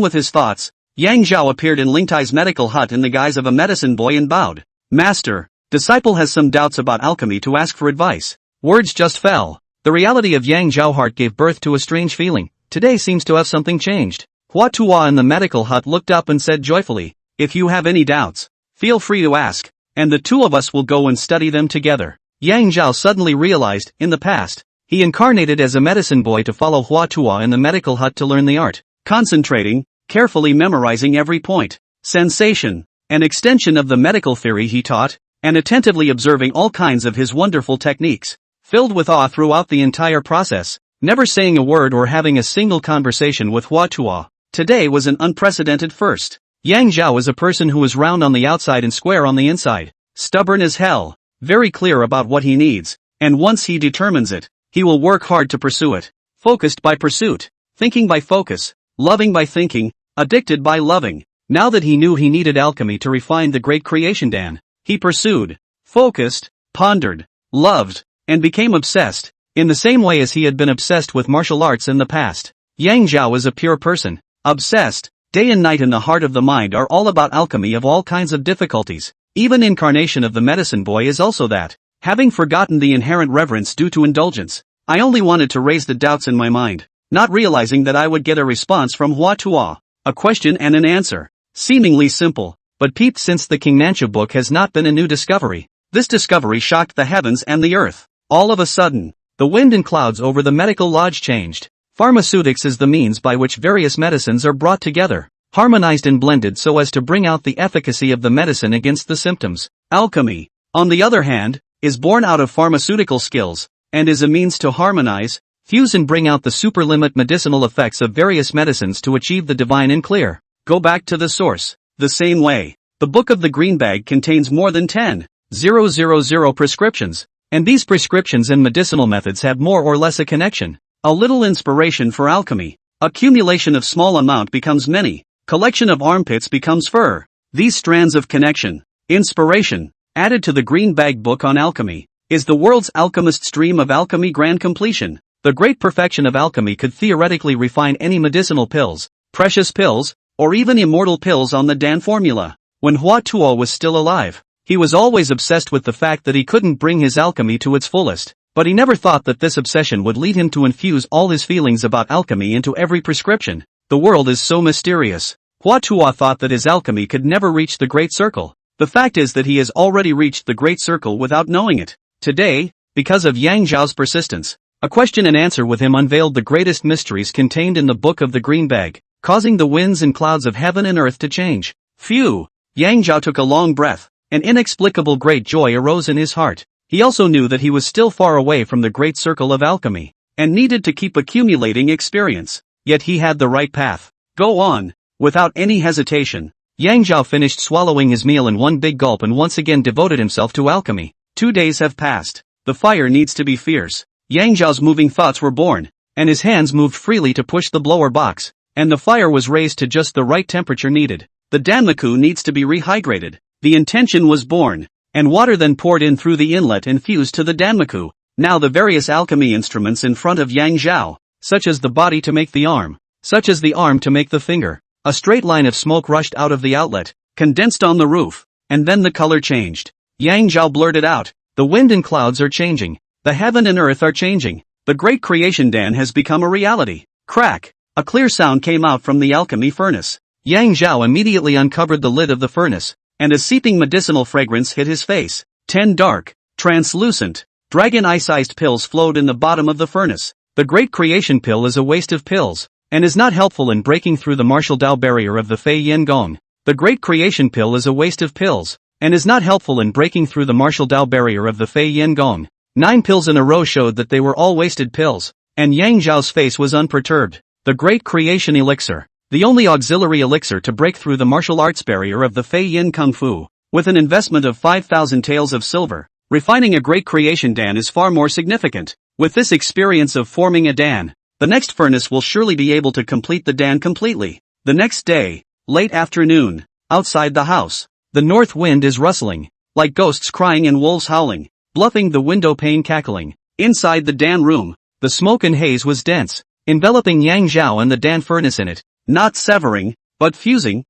with his thoughts, Yang Zhao appeared in Lingtai's medical hut in the guise of a medicine boy and bowed. Master, disciple has some doubts about alchemy to ask for advice. Words just fell. The reality of Yang Zhao heart gave birth to a strange feeling. Today seems to have something changed. Hua Tuo in the medical hut looked up and said joyfully, if you have any doubts, feel free to ask, and the two of us will go and study them together. Yang Zhao suddenly realized, in the past, he incarnated as a medicine boy to follow Hua Tuo in the medical hut to learn the art, concentrating, carefully memorizing every point, sensation, and extension of the medical theory he taught, and attentively observing all kinds of his wonderful techniques. Filled with awe throughout the entire process, never saying a word or having a single conversation with Hua Tuo. Today was an unprecedented first. Yang Zhao is a person who is round on the outside and square on the inside, stubborn as hell, very clear about what he needs, and once he determines it, he will work hard to pursue it. Focused by pursuit, thinking by focus, loving by thinking, addicted by loving. Now that he knew he needed alchemy to refine the great creation Dan, he pursued, focused, pondered, loved, and became obsessed, in the same way as he had been obsessed with martial arts in the past. Yang Zhao is a pure person, obsessed. Day and night in the heart of the mind are all about alchemy of all kinds of difficulties. Even incarnation of the medicine boy is also that. Having forgotten the inherent reverence due to indulgence, I only wanted to raise the doubts in my mind, not realizing that I would get a response from Hua Tuo, a question and an answer, seemingly simple, but peeped since the King Nanchu book has not been a new discovery. This discovery shocked the heavens and the earth. All of a sudden, the wind and clouds over the medical lodge changed. Pharmaceutics is the means by which various medicines are brought together, harmonized and blended so as to bring out the efficacy of the medicine against the symptoms. Alchemy, on the other hand, is born out of pharmaceutical skills, and is a means to harmonize, fuse and bring out the superlimit medicinal effects of various medicines to achieve the divine and clear. Go back to the source. The same way, the Book of the Green Bag contains more than 10,000 prescriptions, and these prescriptions and medicinal methods have more or less a connection. A little inspiration for alchemy. Accumulation of small amount becomes many. Collection of armpits becomes fur. These strands of connection, inspiration, added to the Green Bag book on alchemy, is the world's alchemist stream of alchemy grand completion. The great perfection of alchemy could theoretically refine any medicinal pills, precious pills, or even immortal pills on the Dan formula. When Hua Tuo was still alive, he was always obsessed with the fact that he couldn't bring his alchemy to its fullest, but he never thought that this obsession would lead him to infuse all his feelings about alchemy into every prescription. The world is so mysterious. Hua Tuo thought that his alchemy could never reach the Great Circle. The fact is that he has already reached the Great Circle without knowing it. Today, because of Yang Zhao's persistence, a question and answer with him unveiled the greatest mysteries contained in the Book of the Green Bag, causing the winds and clouds of heaven and earth to change. Phew! Yang Zhao took a long breath. An inexplicable great joy arose in his heart. He also knew that he was still far away from the great circle of alchemy, and needed to keep accumulating experience. Yet he had the right path. Go on. Without any hesitation, Yang Zhao finished swallowing his meal in one big gulp and once again devoted himself to alchemy. 2 days have passed. The fire needs to be fierce. Yang Zhao's moving thoughts were born, and his hands moved freely to push the blower box, and the fire was raised to just the right temperature needed. The danmaku needs to be rehydrated. The intention was born, and water then poured in through the inlet and fused to the danmaku. Now the various alchemy instruments in front of Yang Zhao, such as the body to make the arm, such as the arm to make the finger. A straight line of smoke rushed out of the outlet, condensed on the roof, and then the color changed. Yang Zhao blurted out, the wind and clouds are changing. The heaven and earth are changing. The great creation Dan has become a reality. Crack! A clear sound came out from the alchemy furnace. Yang Zhao immediately uncovered the lid of the furnace, and a seeping medicinal fragrance hit his face. 10 dark, translucent, dragon eye-sized pills flowed in the bottom of the furnace. The Great Creation Pill is a waste of pills, and is not helpful in breaking through the martial Dao barrier of the Fei Yin Gong. The Great Creation Pill is a waste of pills, and is not helpful in breaking through the martial Dao barrier of the Fei Yin Gong. 9 pills in a row showed that they were all wasted pills, and Yang Zhao's face was unperturbed. The Great Creation Elixir, the only auxiliary elixir to break through the martial arts barrier of the Fei Yin Kung Fu. With an investment of 5,000 taels of silver, refining a Great Creation Dan is far more significant. With this experience of forming a Dan, the next furnace will surely be able to complete the Dan completely. The next day, late afternoon, outside the house, the north wind is rustling, like ghosts crying and wolves howling, bluffing the window pane cackling. Inside the Dan room, the smoke and haze was dense, enveloping Yang Zhao and the Dan furnace in it, not severing, but fusing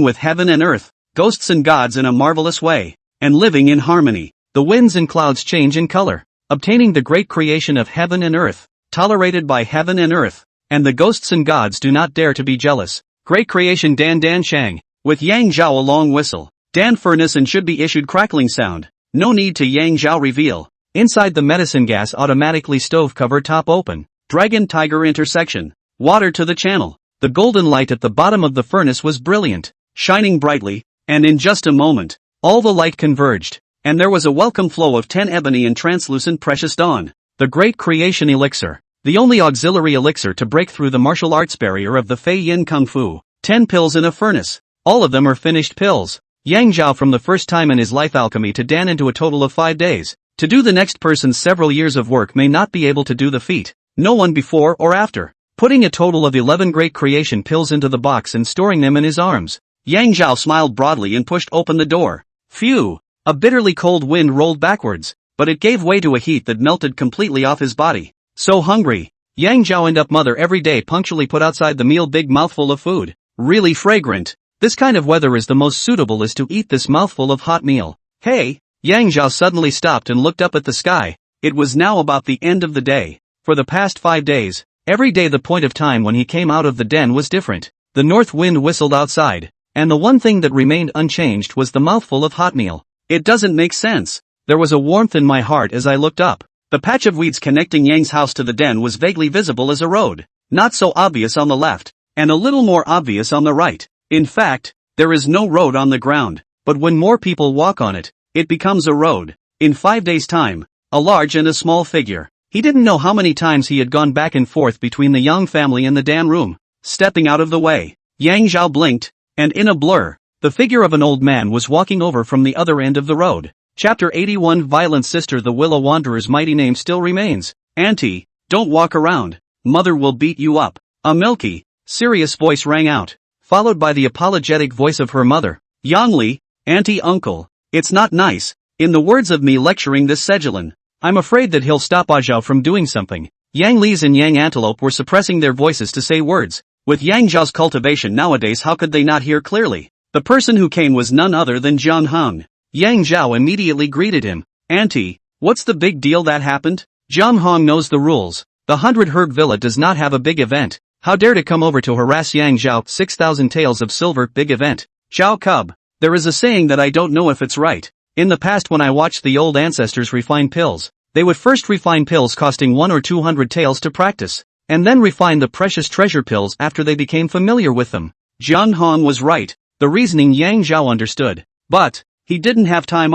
with heaven and earth, ghosts and gods in a marvelous way, and living in harmony. The winds and clouds change in color, obtaining the great creation of heaven and earth, tolerated by heaven and earth, and the ghosts and gods do not dare to be jealous. Great creation Dan Dan Shang, with Yang Zhao a long whistle, Dan furnace and should be issued crackling sound, no need to Yang Zhao reveal. Inside the medicine gas automatically stove cover top open, dragon tiger intersection, water to the channel. The golden light at the bottom of the furnace was brilliant, shining brightly, and in just a moment, all the light converged, and there was a welcome flow of 10 ebony and translucent precious dawn. The Great Creation Elixir, the only auxiliary elixir to break through the martial arts barrier of the Fei Yin Kung Fu. 10 pills in a furnace. All of them are finished pills. Yang Zhao from the first time in his life alchemy to Dan into a total of 5 days. To do the next person's several years of work may not be able to do the feat. No one before or after. Putting a total of 11 great creation pills into the box and storing them in his arms. Yang Zhao smiled broadly and pushed open the door. Phew! A bitterly cold wind rolled backwards, but it gave way to a heat that melted completely off his body. So hungry. Yang Zhao and up mother every day punctually put outside the meal big mouthful of food. Really fragrant. This kind of weather is the most suitable is to eat this mouthful of hot meal. Hey! Yang Zhao suddenly stopped and looked up at the sky. It was now about the end of the day. For the past 5 days, every day the point of time when he came out of the den was different. The north wind whistled outside, and the one thing that remained unchanged was the mouthful of hot meal. It doesn't make sense. There was a warmth in my heart as I looked up. The patch of weeds connecting Yang's house to the den was vaguely visible as a road. Not so obvious on the left, and a little more obvious on the right. In fact, there is no road on the ground, but when more people walk on it, it becomes a road. In 5 days' time, a large and a small figure. He didn't know how many times he had gone back and forth between the Yang family and the Dan room, stepping out of the way. Yang Zhao blinked, and in a blur, the figure of an old man was walking over from the other end of the road. Chapter 81 Violent Sister. The Willow Wanderer's mighty name still remains. Auntie, don't walk around. Mother will beat you up. A milky, serious voice rang out, followed by the apologetic voice of her mother. Yang Li, Auntie Uncle, it's not nice, in the words of me lecturing this Sejilan. I'm afraid that he'll stop Zhao from doing something. Yang Li's and Yang Antelope were suppressing their voices to say words. With Yang Zhao's cultivation nowadays, how could they not hear clearly? The person who came was none other than Zhang Hong. Yang Zhao immediately greeted him. Auntie, what's the big deal that happened? Zhang Hong knows the rules. The 100 Herb Villa does not have a big event. How dare to come over to harass Yang Zhao? 6,000 taels of silver big event. Zhao Cub. There is a saying that I don't know if it's right. In the past when I watched the old ancestors refine pills, they would first refine pills costing 1 or 200 taels to practice, and then refine the precious treasure pills after they became familiar with them. Zhang Hong was right. The reasoning Yang Zhao understood. But he didn't have time.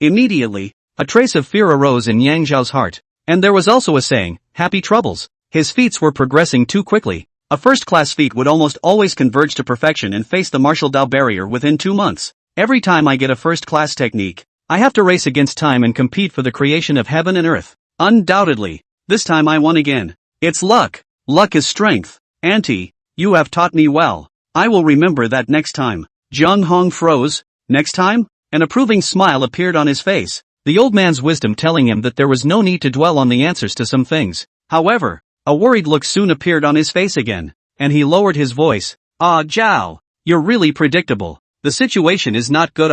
Immediately, a trace of fear arose in Yang Zhao's heart. And there was also a saying, happy troubles. His feats were progressing too quickly. A first-class feat would almost always converge to perfection and face the martial Dao barrier within 2 months. Every time I get a first-class technique, I have to race against time and compete for the creation of heaven and earth. Undoubtedly, this time I won again. It's luck. Luck is strength. Auntie, you have taught me well. I will remember that next time. Zhang Hong froze. Next time? An approving smile appeared on his face, the old man's wisdom telling him that there was no need to dwell on the answers to some things. However, a worried look soon appeared on his face again, and he lowered his voice. Zhao, you're really predictable. The situation is not good.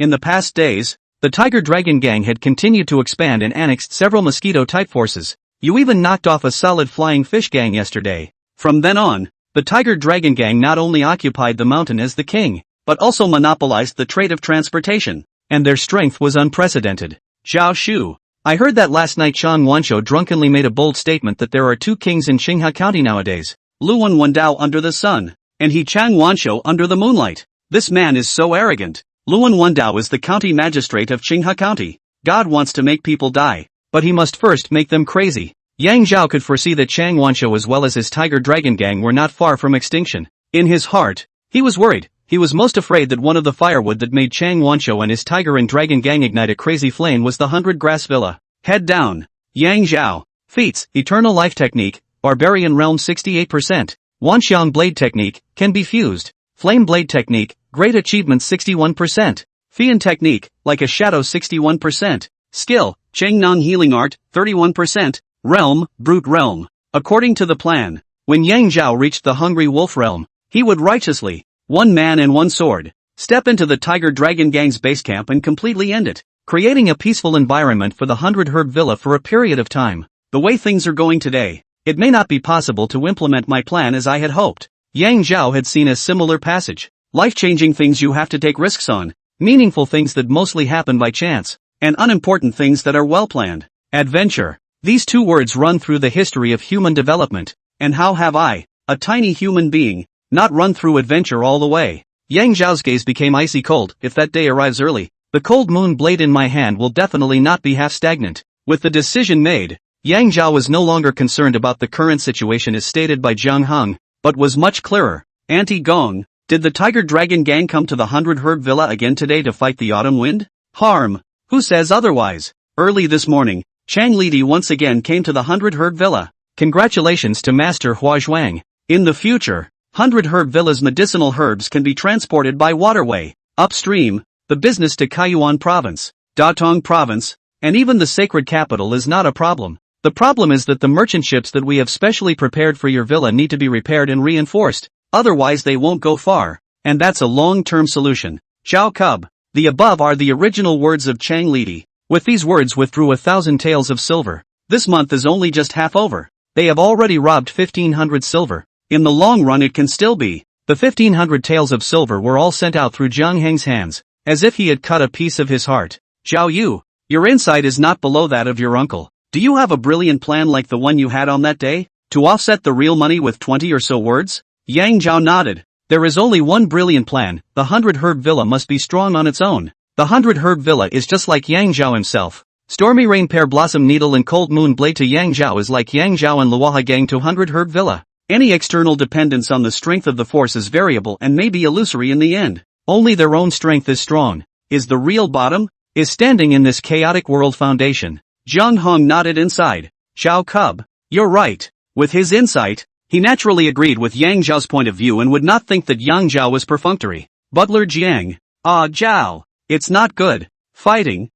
In the past days, the Tiger Dragon Gang had continued to expand and annexed several mosquito-type forces. You even knocked off a solid flying fish gang yesterday. From then on, the Tiger Dragon Gang not only occupied the mountain as the king, but also monopolized the trade of transportation, and their strength was unprecedented. Zhao Shu. I heard that last night Chang Wanshou drunkenly made a bold statement that there are 2 kings in Qinghai County nowadays. Luan Wendao under the sun, and he Chang Wanshou under the moonlight. This man is so arrogant. Luan Wendao is the county magistrate of Qinghai County. God wants to make people die, but he must first make them crazy. Yang Zhao could foresee that Chang Wanshou as well as his Tiger Dragon Gang were not far from extinction. In his heart, he was worried. He was most afraid that one of the firewood that made Chang Wanshou and his Tiger and Dragon Gang ignite a crazy flame was the 100 Grass Villa. Head down. Yang Zhao. Feats, Eternal Life Technique, Barbarian Realm 68%. Wanxiang Blade Technique, can be fused. Flame Blade Technique, Great Achievement 61%. Fian Technique, like a shadow 61%. Skill, Changnong Healing Art, 31%. Realm, Brute Realm. According to the plan, when Yang Zhao reached the Hungry Wolf Realm, he would righteously, 1 man and 1 sword, step into the Tiger Dragon Gang's base camp and completely end it, creating a peaceful environment for the 100 Herb Villa for a period of time. The way things are going today, it may not be possible to implement my plan as I had hoped. Yang Zhao had seen a similar passage. Life-changing things you have to take risks on, meaningful things that mostly happen by chance, and unimportant things that are well-planned. Adventure. These 2 words run through the history of human development. And how have I, a tiny human being, not run through adventure all the way? Yang Zhao's gaze became icy cold. If that day arrives early, the cold moon blade in my hand will definitely not be half stagnant. With the decision made, Yang Zhao was no longer concerned about the current situation as stated by Zhang Heng, but was much clearer. Auntie Gong, did the Tiger Dragon Gang come to the 100 Herb Villa again today to fight the autumn wind? Harm. Who says otherwise? Early this morning, Chang Lidi once again came to the 100 Herb Villa. Congratulations to Master Hua Zhuang. In the future, 100 Herb Villa's medicinal herbs can be transported by waterway, upstream, the business to Kaiyuan Province, Datong Province, and even the sacred capital is not a problem. The problem is that the merchant ships that we have specially prepared for your villa need to be repaired and reinforced, otherwise they won't go far, and that's a long-term solution. Zhao Cub. The above are the original words of Chang Lidi. With these words withdrew 1,000 taels of silver. This month is only just half over. They have already robbed 1,500 silver. In the long run it can still be. The 1,500 taels of silver were all sent out through Zhang Heng's hands, as if he had cut a piece of his heart. Zhao Yu, your insight is not below that of your uncle. Do you have a brilliant plan like the one you had on that day, to offset the real money with 20 or so words? Yang Zhao nodded. There is only one brilliant plan. The 100 Herb Villa must be strong on its own. The 100 Herb Villa is just like Yang Zhao himself. Stormy Rain Pear Blossom Needle and Cold Moon Blade to Yang Zhao is like Yang Zhao and Luoha Gang to 100 Herb Villa. Any external dependence on the strength of the force is variable and may be illusory in the end. Only their own strength is strong. Is the real bottom? Is standing in this chaotic world foundation. Zhang Hong nodded inside. Zhao Cub, you're right. With his insight, he naturally agreed with Yang Zhao's point of view and would not think that Yang Zhao was perfunctory. Butler Jiang. Ah, Zhao. It's not good. Fighting.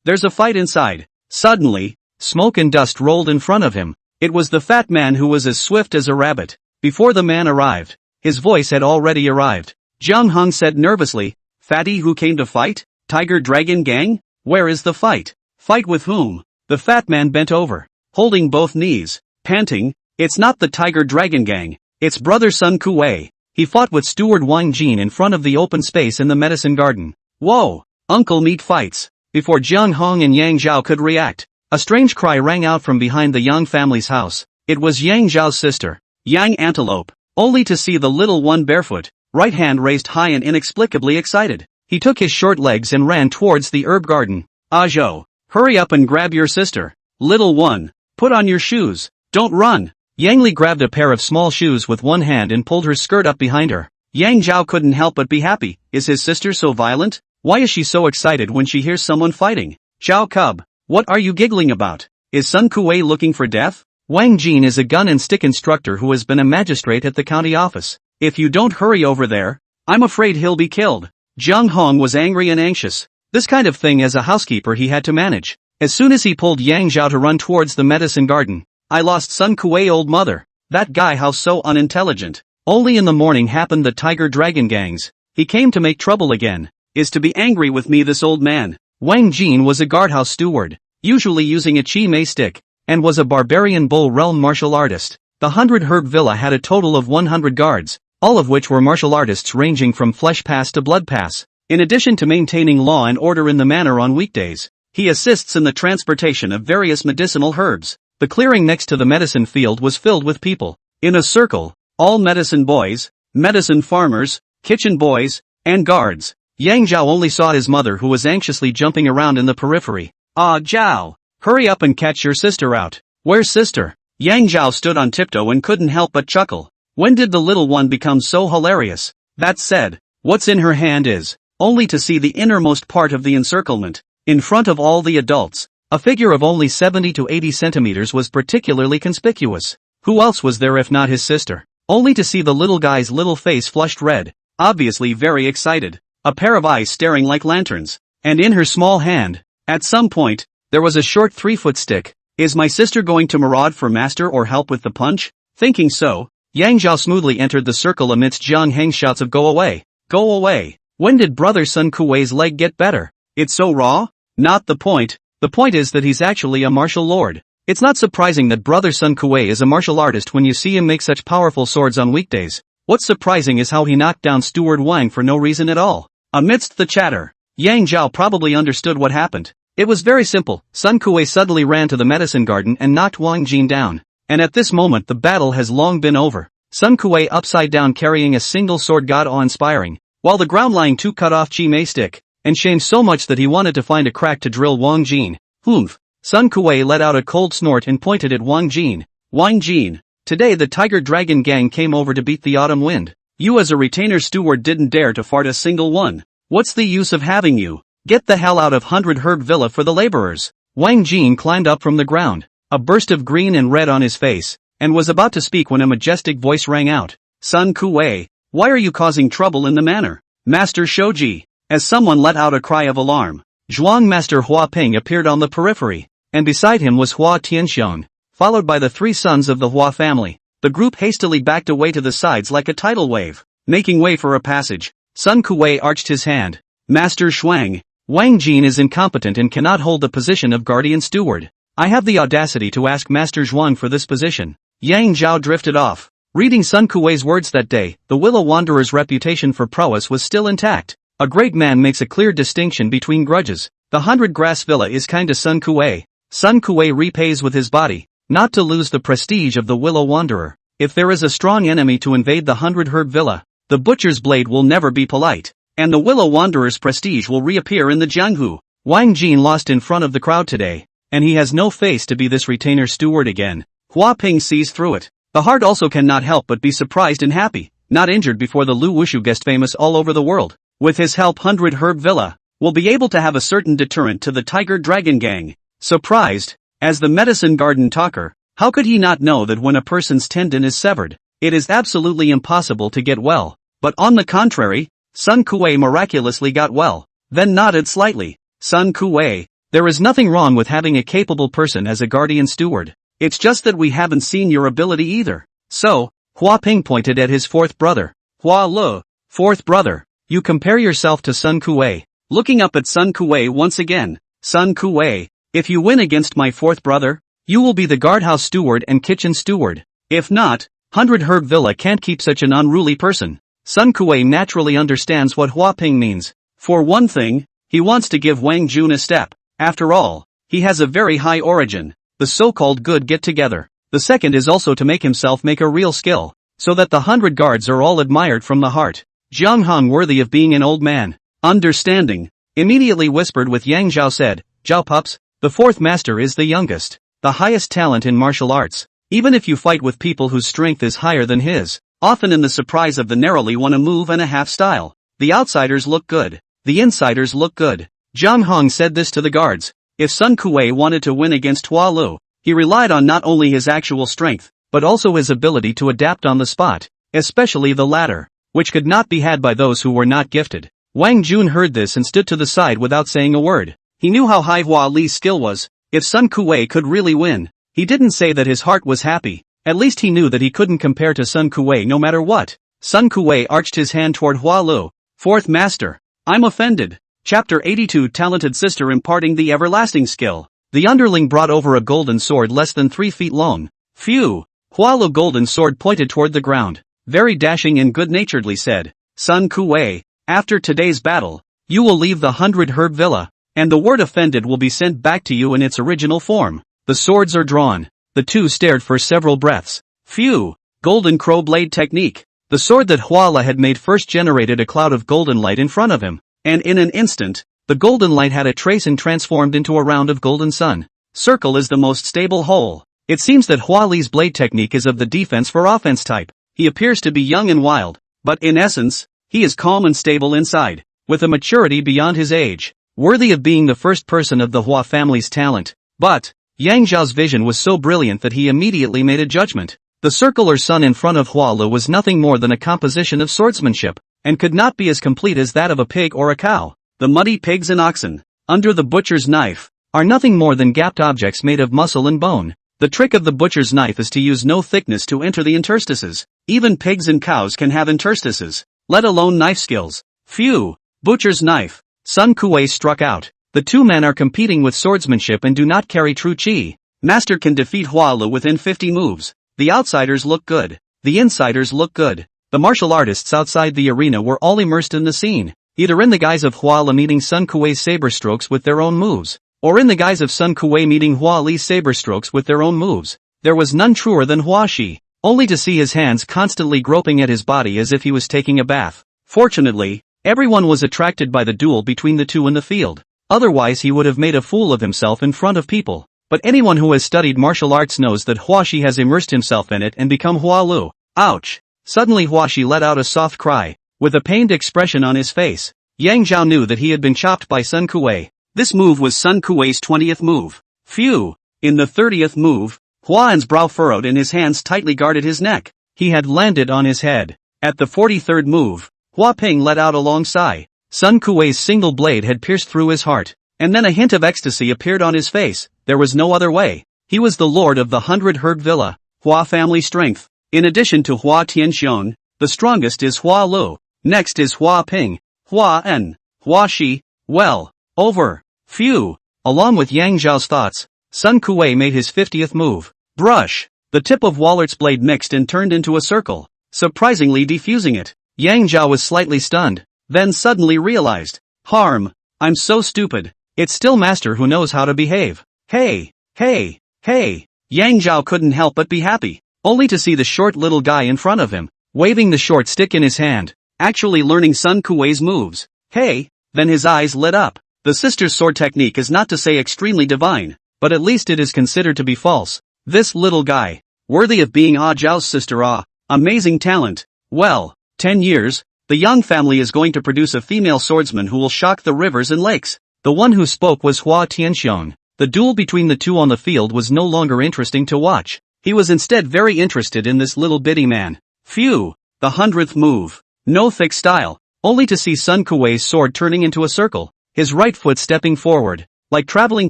There's a fight inside. Suddenly, smoke and dust rolled in front of him. It was the fat man who was as swift as a rabbit. Before the man arrived, his voice had already arrived. Zhang Heng said nervously, Fatty who came to fight? Tiger Dragon Gang? Where is the fight? Fight with whom? The fat man bent over, holding both knees, panting. It's not the Tiger Dragon Gang. It's brother Sun Kuwei. He fought with Steward Wang Jin in front of the open space in the medicine garden. Whoa! Uncle meet fights. Before Zhang Hong and Yang Zhao could react, a strange cry rang out from behind the Yang family's house. It was Yang Zhao's sister, Yang Antelope, only to see the little one barefoot, right hand raised high and inexplicably excited. He took his short legs and ran towards the herb garden. Zhao, hurry up and grab your sister. Little one, put on your shoes. Don't run. Yang Li grabbed a pair of small shoes with one hand and pulled her skirt up behind her. Yang Zhao couldn't help but be happy. Is his sister so violent? Why is she so excited when she hears someone fighting? Zhao Cub, what are you giggling about? Is Sun Kuwei looking for death? Wang Jin is a gun and stick instructor who has been a magistrate at the county office. If you don't hurry over there, I'm afraid he'll be killed. Zhang Hong was angry and anxious. This kind of thing as a housekeeper he had to manage. As soon as he pulled Yang Zhao to run towards the medicine garden, I lost Sun Kuwei old mother. That guy how so unintelligent. Only in the morning happened the Tiger Dragon Gangs. He came to make trouble again. Is to be angry with me this old man. Wang Jin was a guardhouse steward, usually using a chi mei stick, and was a barbarian bull realm martial artist. The 100 Herb Villa had a total of 100 guards, all of which were martial artists ranging from flesh pass to blood pass. In addition to maintaining law and order in the manor on weekdays, he assists in the transportation of various medicinal herbs. The clearing next to the medicine field was filled with people. In a circle, all medicine boys, medicine farmers, kitchen boys, and guards. Yang Zhao only saw his mother, who was anxiously jumping around in the periphery. "Ah, Zhao! Hurry up and catch your sister out." "Where's sister?" Yang Zhao stood on tiptoe and couldn't help but chuckle. When did the little one become so hilarious? That said, what's in her hand is, only to see the innermost part of the encirclement. In front of all the adults, a figure of only 70 to 80 centimeters was particularly conspicuous. Who else was there if not his sister? Only to see the little guy's little face flushed red, obviously very excited, a pair of eyes staring like lanterns, and in her small hand, at some point, there was a short 3-foot stick. Is my sister going to maraud for master or help with the punch? Thinking so, Yang Zhao smoothly entered the circle amidst Jiang Heng's shouts of "Go away! Go away! When did brother Sun Kuei's leg get better? It's so raw?" Not the point. The point is that he's actually a martial lord. It's not surprising that brother Sun Kuei is a martial artist when you see him make such powerful swords on weekdays. What's surprising is how he knocked down Steward Wang for no reason at all. Amidst the chatter, Yang Zhao probably understood what happened. It was very simple. Sun Kuei suddenly ran to the medicine garden and knocked Wang Jin down. And at this moment the battle has long been over. Sun Kuei upside down carrying a single sword got awe-inspiring, while the ground lying 2 cut off Chi Mei stick, and shamed so much that he wanted to find a crack to drill Wang Jin. Humph. Sun Kuei let out a cold snort and pointed at Wang Jin. "Wang Jin, today the Tiger Dragon gang came over to beat the autumn wind. You as a retainer steward didn't dare to fart a single one. What's the use of having you? Get the hell out of 100 Herb Villa for the laborers." Wang Jin climbed up from the ground, a burst of green and red on his face, and was about to speak when a majestic voice rang out. "Sun Kuei, why are you causing trouble in the manor? Master Shoji." As someone let out a cry of alarm, Zhuang Master Hua Ping appeared on the periphery, and beside him was Hua Tianxiong, followed by the 3 sons of the Hua family. The group hastily backed away to the sides like a tidal wave, making way for a passage. Sun Kuei arched his hand. "Master Shuang, Wang Jin is incompetent and cannot hold the position of guardian steward. I have the audacity to ask Master Zhuang for this position." Yang Zhao drifted off. Reading Sun Kuei's words that day, the Willow Wanderer's reputation for prowess was still intact. A great man makes a clear distinction between grudges. The 100 Grass Villa is kind to Sun Kuei. Sun Kuei repays with his body, not to lose the prestige of the Willow Wanderer. If there is a strong enemy to invade the 100 Herb Villa, the butcher's blade will never be polite, and the Willow Wanderer's prestige will reappear in the Jianghu. Wang Jin lost in front of the crowd today, and he has no face to be this retainer steward again. Hua Ping sees through it. The heart also cannot help but be surprised and happy, not injured before the Lu Wushu guest famous all over the world. With his help 100 Herb Villa will be able to have a certain deterrent to the Tiger Dragon gang. Surprised, as the medicine garden talker, how could he not know that when a person's tendon is severed, it is absolutely impossible to get well? But on the contrary, Sun Kuei miraculously got well, then nodded slightly. "Sun Kuei, there is nothing wrong with having a capable person as a guardian steward. It's just that we haven't seen your ability either." So, Hua Ping pointed at his 4th brother. "Hua Le, 4th brother, you compare yourself to Sun Kuei." Looking up at Sun Kuei once again. "Sun Kuei, if you win against my 4th brother, you will be the guardhouse steward and kitchen steward. If not, 100 Herb Villa can't keep such an unruly person." Sun Kuei naturally understands what Hua Ping means. For one thing, he wants to give Wang Jun a step. After all, he has a very high origin, the so-called good get-together. The second is also to make himself make a real skill, so that the 100 guards are all admired from the heart. Jiang Hong, worthy of being an old man. Understanding, immediately whispered with Yang Zhao, said, "Zhao pups, the 4th master is the youngest, the highest talent in martial arts. Even if you fight with people whose strength is higher than his, often in the surprise of the narrowly won a move and a half style, the outsiders look good, the insiders look good." Jiang Hong said this to the guards. If Sun Kuei wanted to win against Hua Lu, he relied on not only his actual strength, but also his ability to adapt on the spot, especially the latter, which could not be had by those who were not gifted. Wang Jun heard this and stood to the side without saying a word. He knew how high Hua Li's skill was. If Sun Kuei could really win, he didn't say that his heart was happy. At least he knew that he couldn't compare to Sun Kuei no matter what. Sun Kuei arched his hand toward Hua Lu. "4th master, I'm offended." Chapter 82, Talented Sister Imparting the Everlasting Skill. The underling brought over a golden sword less than 3 feet long. Phew, Hua Lu golden sword pointed toward the ground, very dashing and good-naturedly said, Sun Kuwei, after today's battle, you will leave the 100 Herb Villa, and the word offended will be sent back to you in its original form. The swords are drawn. The two stared for several breaths. Phew! Golden Crow Blade Technique. The sword that Hua Lu had made first generated a cloud of golden light in front of him, and in an instant, the golden light had a trace and transformed into a round of golden sun. Circle is the most stable hole. It seems that Hua Li's blade technique is of the defense for offense type. He appears to be young and wild, but in essence, he is calm and stable inside, with a maturity beyond his age, worthy of being the first person of the Hua family's talent. But Yang Zhao's vision was so brilliant that he immediately made a judgment. The circle or sun in front of Hua Lu was nothing more than a composition of swordsmanship, and could not be as complete as that of a pig or a cow. The muddy pigs and oxen, under the butcher's knife, are nothing more than gapped objects made of muscle and bone. The trick of the butcher's knife is to use no thickness to enter the interstices. Even pigs and cows can have interstices, let alone knife skills. Phew! Butcher's knife. Sun Kuwei struck out. The two men are competing with swordsmanship and do not carry true chi. Master can defeat Hua Lu within 50 moves. The outsiders look good. The insiders look good. The martial artists outside the arena were all immersed in the scene, either in the guise of Hua Lu meeting Sun Kuwei's saber strokes with their own moves, or in the guise of Sun Kuwei meeting Hua Li's saber strokes with their own moves. There was none truer than Hua Shi, only to see his hands constantly groping at his body as if he was taking a bath. Fortunately, everyone was attracted by the duel between the two in the field. Otherwise he would have made a fool of himself in front of people. But anyone who has studied martial arts knows that Hua Shi has immersed himself in it and become Hua Lu. Ouch! Suddenly Hua Shi let out a soft cry, with a pained expression on his face. Yang Zhao knew that he had been chopped by Sun Kuwei. This move was Sun Kuwei's 20th move. Phew! In the 30th move, Hua An's brow furrowed and his hands tightly guarded his neck. He had landed on his head. At the 43rd move, Hua Ping let out a long sigh. Sun Kuwei's single blade had pierced through his heart, and then a hint of ecstasy appeared on his face. There was no other way. He was the lord of the 100 Herb Villa. Hua family strength. In addition to Hua Tianxiong, the strongest is Hua Lu. Next is Hua Ping, Hua En, Hua Shi. Well, over. Phew. Along with Yang Zhao's thoughts, Sun Kuwei made his 50th move. Brush. The tip of Wallert's blade mixed and turned into a circle, surprisingly defusing it. Yang Zhao was slightly stunned, then suddenly realized, harm. I'm so stupid. It's still Master who knows how to behave. Hey, hey, hey. Yang Zhao couldn't help but be happy, only to see the short little guy in front of him, waving the short stick in his hand, actually learning Sun Kuwei's moves. Hey, then his eyes lit up. The sister's sword technique is not to say extremely divine, but at least it is considered to be false. This little guy, worthy of being Ah Zhao's sister. Amazing talent. Well, 10 years, the Yang family is going to produce a female swordsman who will shock the rivers and lakes. The one who spoke was Hua Tianxiong. The duel between the two on the field was no longer interesting to watch. He was instead very interested in this little bitty man. Phew! The 100th move. No thick style, only to see Sun Kuwei's sword turning into a circle, his right foot stepping forward, like traveling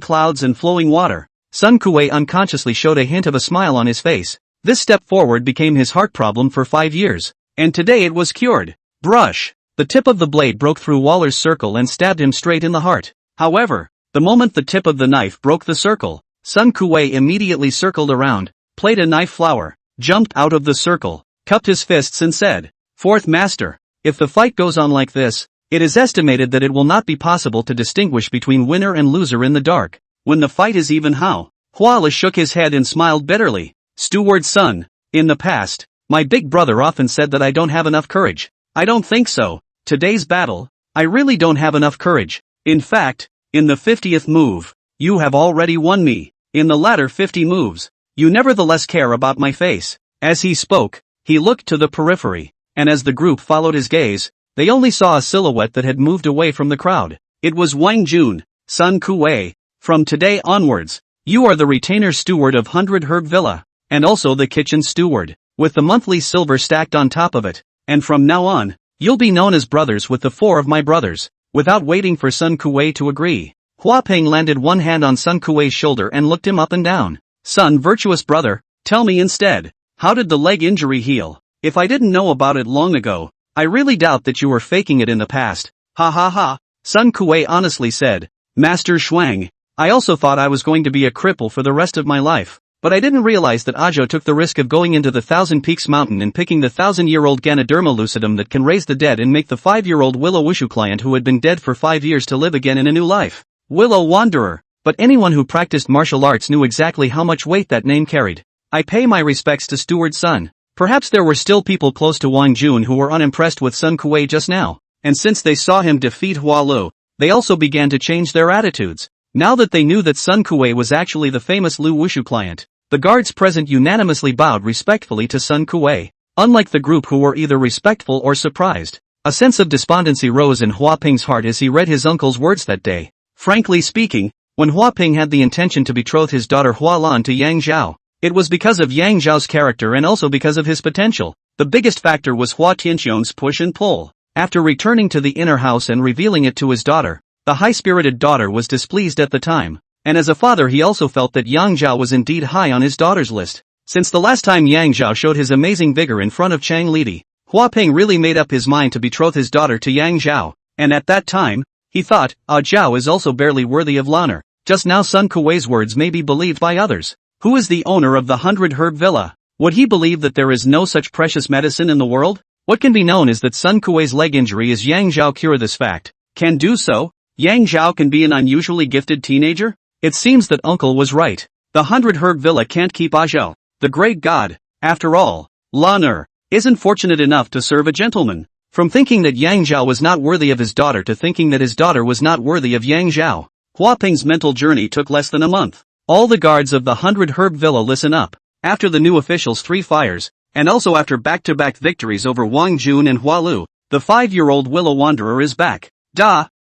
clouds and flowing water. Sun Kuwei unconsciously showed a hint of a smile on his face. This step forward became his heart problem for 5 years, and today it was cured. Brush. The tip of the blade broke through Waller's circle and stabbed him straight in the heart. However, the moment the tip of the knife broke the circle, Sun Kuwei immediately circled around, played a knife flower, jumped out of the circle, cupped his fists and said, Fourth Master, if the fight goes on like this, it is estimated that it will not be possible to distinguish between winner and loser in the dark. When the fight is even, how? Hua Lu shook his head and smiled bitterly. Steward's son, in the past, my big brother often said that I don't have enough courage. I don't think so. Today's battle, I really don't have enough courage. In fact, in the 50th move, you have already won me. In the latter 50 moves, you nevertheless care about my face. As he spoke, he looked to the periphery, and as the group followed his gaze, they only saw a silhouette that had moved away from the crowd. It was Wang Jun. Sun Kuwei. From today onwards, you are the retainer steward of 100 Herb Villa, and also the kitchen steward, with the monthly silver stacked on top of it, and from now on, you'll be known as brothers with the 4 of my brothers. Without waiting for Sun Kuwei to agree, Hua Ping landed one hand on Sun Kuwei's shoulder and looked him up and down. Son, virtuous brother, tell me instead, how did the leg injury heal? If I didn't know about it long ago, I really doubt that you were faking it in the past. Ha ha ha. Sun Kuwei honestly said, Master Shuang, I also thought I was going to be a cripple for the rest of my life. But I didn't realize that Ajo took the risk of going into the Thousand Peaks mountain and picking the 1,000-year-old Ganoderma lucidum that can raise the dead and make the 5-year-old Willow Wushu client who had been dead for 5 years to live again in a new life. Willow Wanderer. But anyone who practiced martial arts knew exactly how much weight that name carried. I pay my respects to Steward Sun. Perhaps there were still people close to Wang Jun who were unimpressed with Sun Kuei just now, and since they saw him defeat Hua Lu, they also began to change their attitudes. Now that they knew that Sun Kuei was actually the famous Lu Wushu client, the guards present unanimously bowed respectfully to Sun Kuei. Unlike the group who were either respectful or surprised, a sense of despondency rose in Hua Ping's heart as he read his uncle's words that day. Frankly speaking, when Hua Ping had the intention to betroth his daughter Hua Lan to Yang Zhao, it was because of Yang Zhao's character and also because of his potential. The biggest factor was Hua Tianxiong's push and pull. After returning to the inner house and revealing it to his daughter, the high-spirited daughter was displeased at the time, and as a father he also felt that Yang Zhao was indeed high on his daughter's list. Since the last time Yang Zhao showed his amazing vigor in front of Chang Lidi, Hua Ping really made up his mind to betroth his daughter to Yang Zhao, and at that time, he thought, Zhao is also barely worthy of honor. Just now Sun Kuei's words may be believed by others. Who is the owner of the 100 Herb Villa? Would he believe that there is no such precious medicine in the world? What can be known is that Sun Kuei's leg injury is Yang Zhao cure this fact. Can do so? Yang Zhao can be an unusually gifted teenager? It seems that uncle was right. The 100 Herb Villa can't keep Zhao, the great god. After all, Lan isn't fortunate enough to serve a gentleman. From thinking that Yang Zhao was not worthy of his daughter to thinking that his daughter was not worthy of Yang Zhao, Hua Ping's mental journey took less than a month. All the guards of the 100 Herb Villa listen up. After the new official's 3 fires, and also after back-to-back victories over Wang Jun and Hua Lu, the 5-year-old Willow Wanderer is back.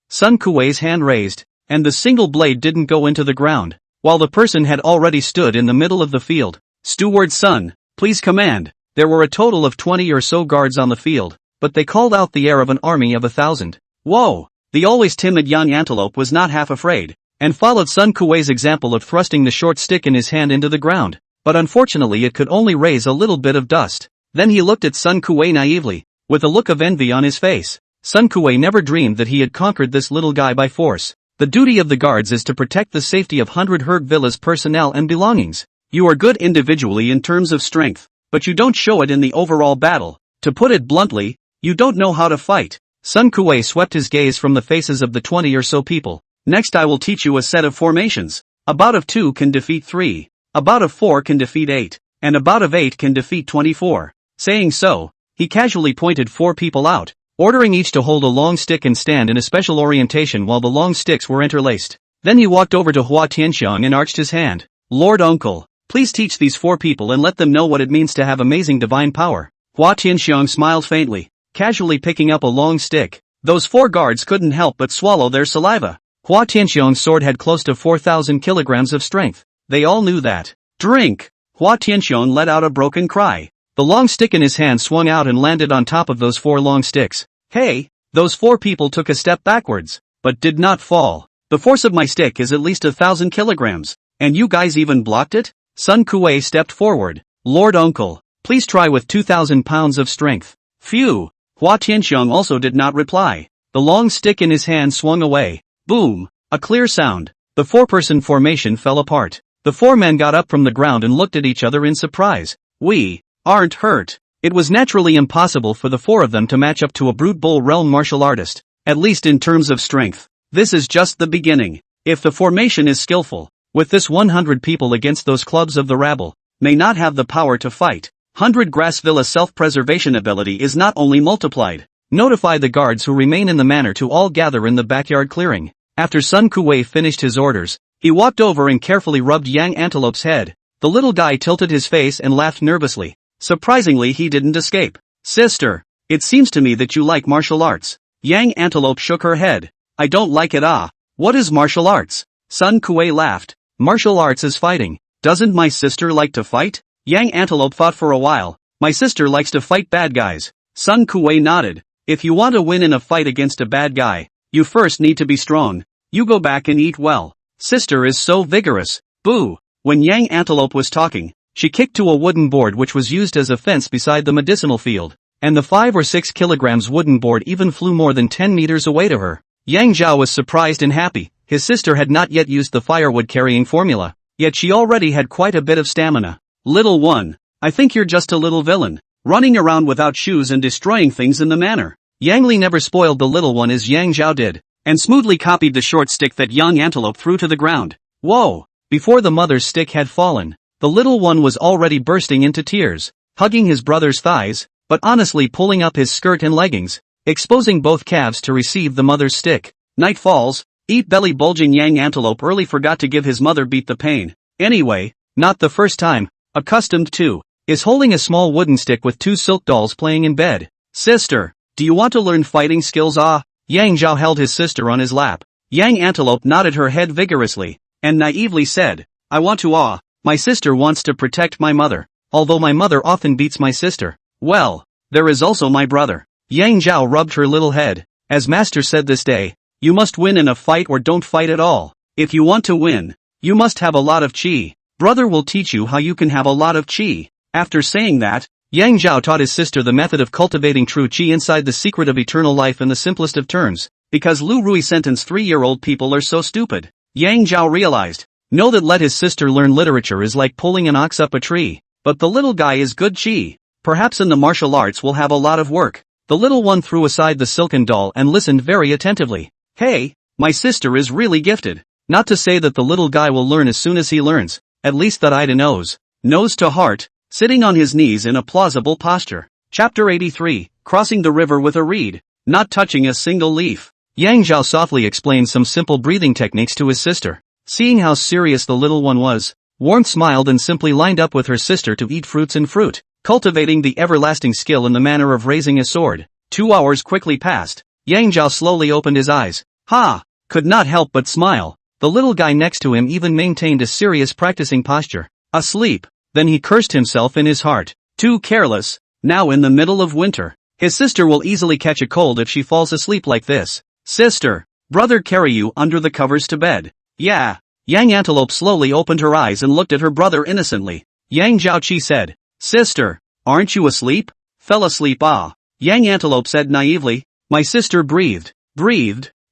Sun Kuei's hand raised, and the single blade didn't go into the ground, while the person had already stood in the middle of the field. Steward Sun, please command. There were a total of 20 or so guards on the field, but they called out the air of an army of 1,000. Whoa! The always timid young antelope was not half afraid, and followed Sun Kuei's example of thrusting the short stick in his hand into the ground, but unfortunately it could only raise a little bit of dust. Then he looked at Sun Kuei naively, with a look of envy on his face. Sun Kuei never dreamed that he had conquered this little guy by force. The duty of the guards is to protect the safety of 100 Herb Villa's personnel and belongings. You are good individually in terms of strength, but you don't show it in the overall battle. To put it bluntly, you don't know how to fight. Sun Kuei swept his gaze from the faces of the 20 or so people. Next I will teach you a set of formations. A bout of 2 can defeat 3. A bout of 4 can defeat 8. And a bout of 8 can defeat 24. Saying so, he casually pointed 4 people out, ordering each to hold a long stick and stand in a special orientation while the long sticks were interlaced. Then he walked over to Hua Tianxiong and arched his hand. Lord Uncle, please teach these 4 people and let them know what it means to have amazing divine power. Hua Tianxiong smiled faintly, casually picking up a long stick. Those 4 guards couldn't help but swallow their saliva. Hua Tianxiong's sword had close to 4,000 kilograms of strength. They all knew that. Drink! Hua Tianxiong let out a broken cry. The long stick in his hand swung out and landed on top of those 4 long sticks. Hey! Those 4 people took a step backwards, but did not fall. The force of my stick is at least 1,000 kilograms, and you guys even blocked it? Sun Kuei stepped forward. Lord Uncle, please try with 2,000 pounds of strength. Phew! Hua Tianxiong also did not reply. The long stick in his hand swung away. Boom! A clear sound. The 4-person formation fell apart. The 4 men got up from the ground and looked at each other in surprise. We aren't hurt. It was naturally impossible for the 4 of them to match up to a brute bull realm martial artist, at least in terms of strength. This is just the beginning. If the formation is skillful, with this 100 people against those clubs of the rabble, may not have the power to fight. 100 Grass Villa self-preservation ability is not only multiplied. Notify the guards who remain in the manor to all gather in the backyard clearing. After Sun Kuei finished his orders, he walked over and carefully rubbed Yang Antelope's head. The little guy tilted his face and laughed nervously. Surprisingly he didn't escape. Sister, it seems to me that you like martial arts. Yang Antelope shook her head. I don't like it. What is martial arts? Sun Kuei laughed. Martial arts is fighting. Doesn't my sister like to fight? Yang Antelope thought for a while. My sister likes to fight bad guys. Sun Kuei nodded. If you want to win in a fight against a bad guy, you first need to be strong. You go back and eat well. Sister is so vigorous. Boo! When Yang Antelope was talking, she kicked to a wooden board which was used as a fence beside the medicinal field, and the 5 or 6 kilograms wooden board even flew more than 10 meters away to her. Yang Zhao was surprised and happy. His sister had not yet used the firewood carrying formula. yet she already had quite a bit of stamina. Little one, I think you're just a little villain, running around without shoes and destroying things in the manor. Yang Li never spoiled the little one as Yang Zhao did, and smoothly copied the short stick that young antelope threw to the ground. Whoa! Before the mother's stick had fallen, the little one was already bursting into tears, hugging his brother's thighs, but honestly pulling up his skirt and leggings, exposing both calves to receive the mother's stick. Night falls, belly bulging young antelope early forgot to give his mother beat the pain. Anyway, not the first time, accustomed to, is holding a small wooden stick with two silk dolls playing in bed. Sister, do you want to learn fighting skills? Yang Zhao held his sister on his lap. Young antelope nodded her head vigorously, and naively said, I want to. My sister wants to protect my mother, although my mother often beats my sister. Well, there is also my brother. Yang Zhao rubbed her little head. As master said this day, you must win in a fight or don't fight at all. If you want to win, you must have a lot of chi. Brother will teach you how you can have a lot of chi. After saying that, Yang Zhao taught his sister the method of cultivating true chi inside the secret of eternal life in the simplest of terms. Because Lu Rui sentenced 3-year-old people are so stupid, Yang Zhao realized, know that let his sister learn literature is like pulling an ox up a tree. But the little guy is good chi. Perhaps in the martial arts will have a lot of work. The little one threw aside the silken doll and listened very attentively. Hey, my sister is really gifted. Not to say that the little guy will learn as soon as he learns, at least that Ida knows. Nose to heart, sitting on his knees in a plausible posture. Chapter 83, Crossing the River with a Reed, Not Touching a Single Leaf. Yang Zhao softly explained some simple breathing techniques to his sister. Seeing how serious the little one was, Warmth smiled and simply lined up with her sister to eat fruits and fruit, cultivating the everlasting skill in the manner of raising a sword. 2 hours quickly passed. Yang Zhao slowly opened his eyes. Could not help but smile. The little guy next to him even maintained a serious practicing posture. Asleep. Then he cursed himself in his heart. Too careless, now in the middle of winter. His sister will easily catch a cold if she falls asleep like this. Sister, brother carry you under the covers to bed. Yeah. Young Antelope slowly opened her eyes and looked at her brother innocently. Yang Zhaoqi said, Sister, aren't you asleep? Fell asleep. Young Antelope said naively. My sister breathed,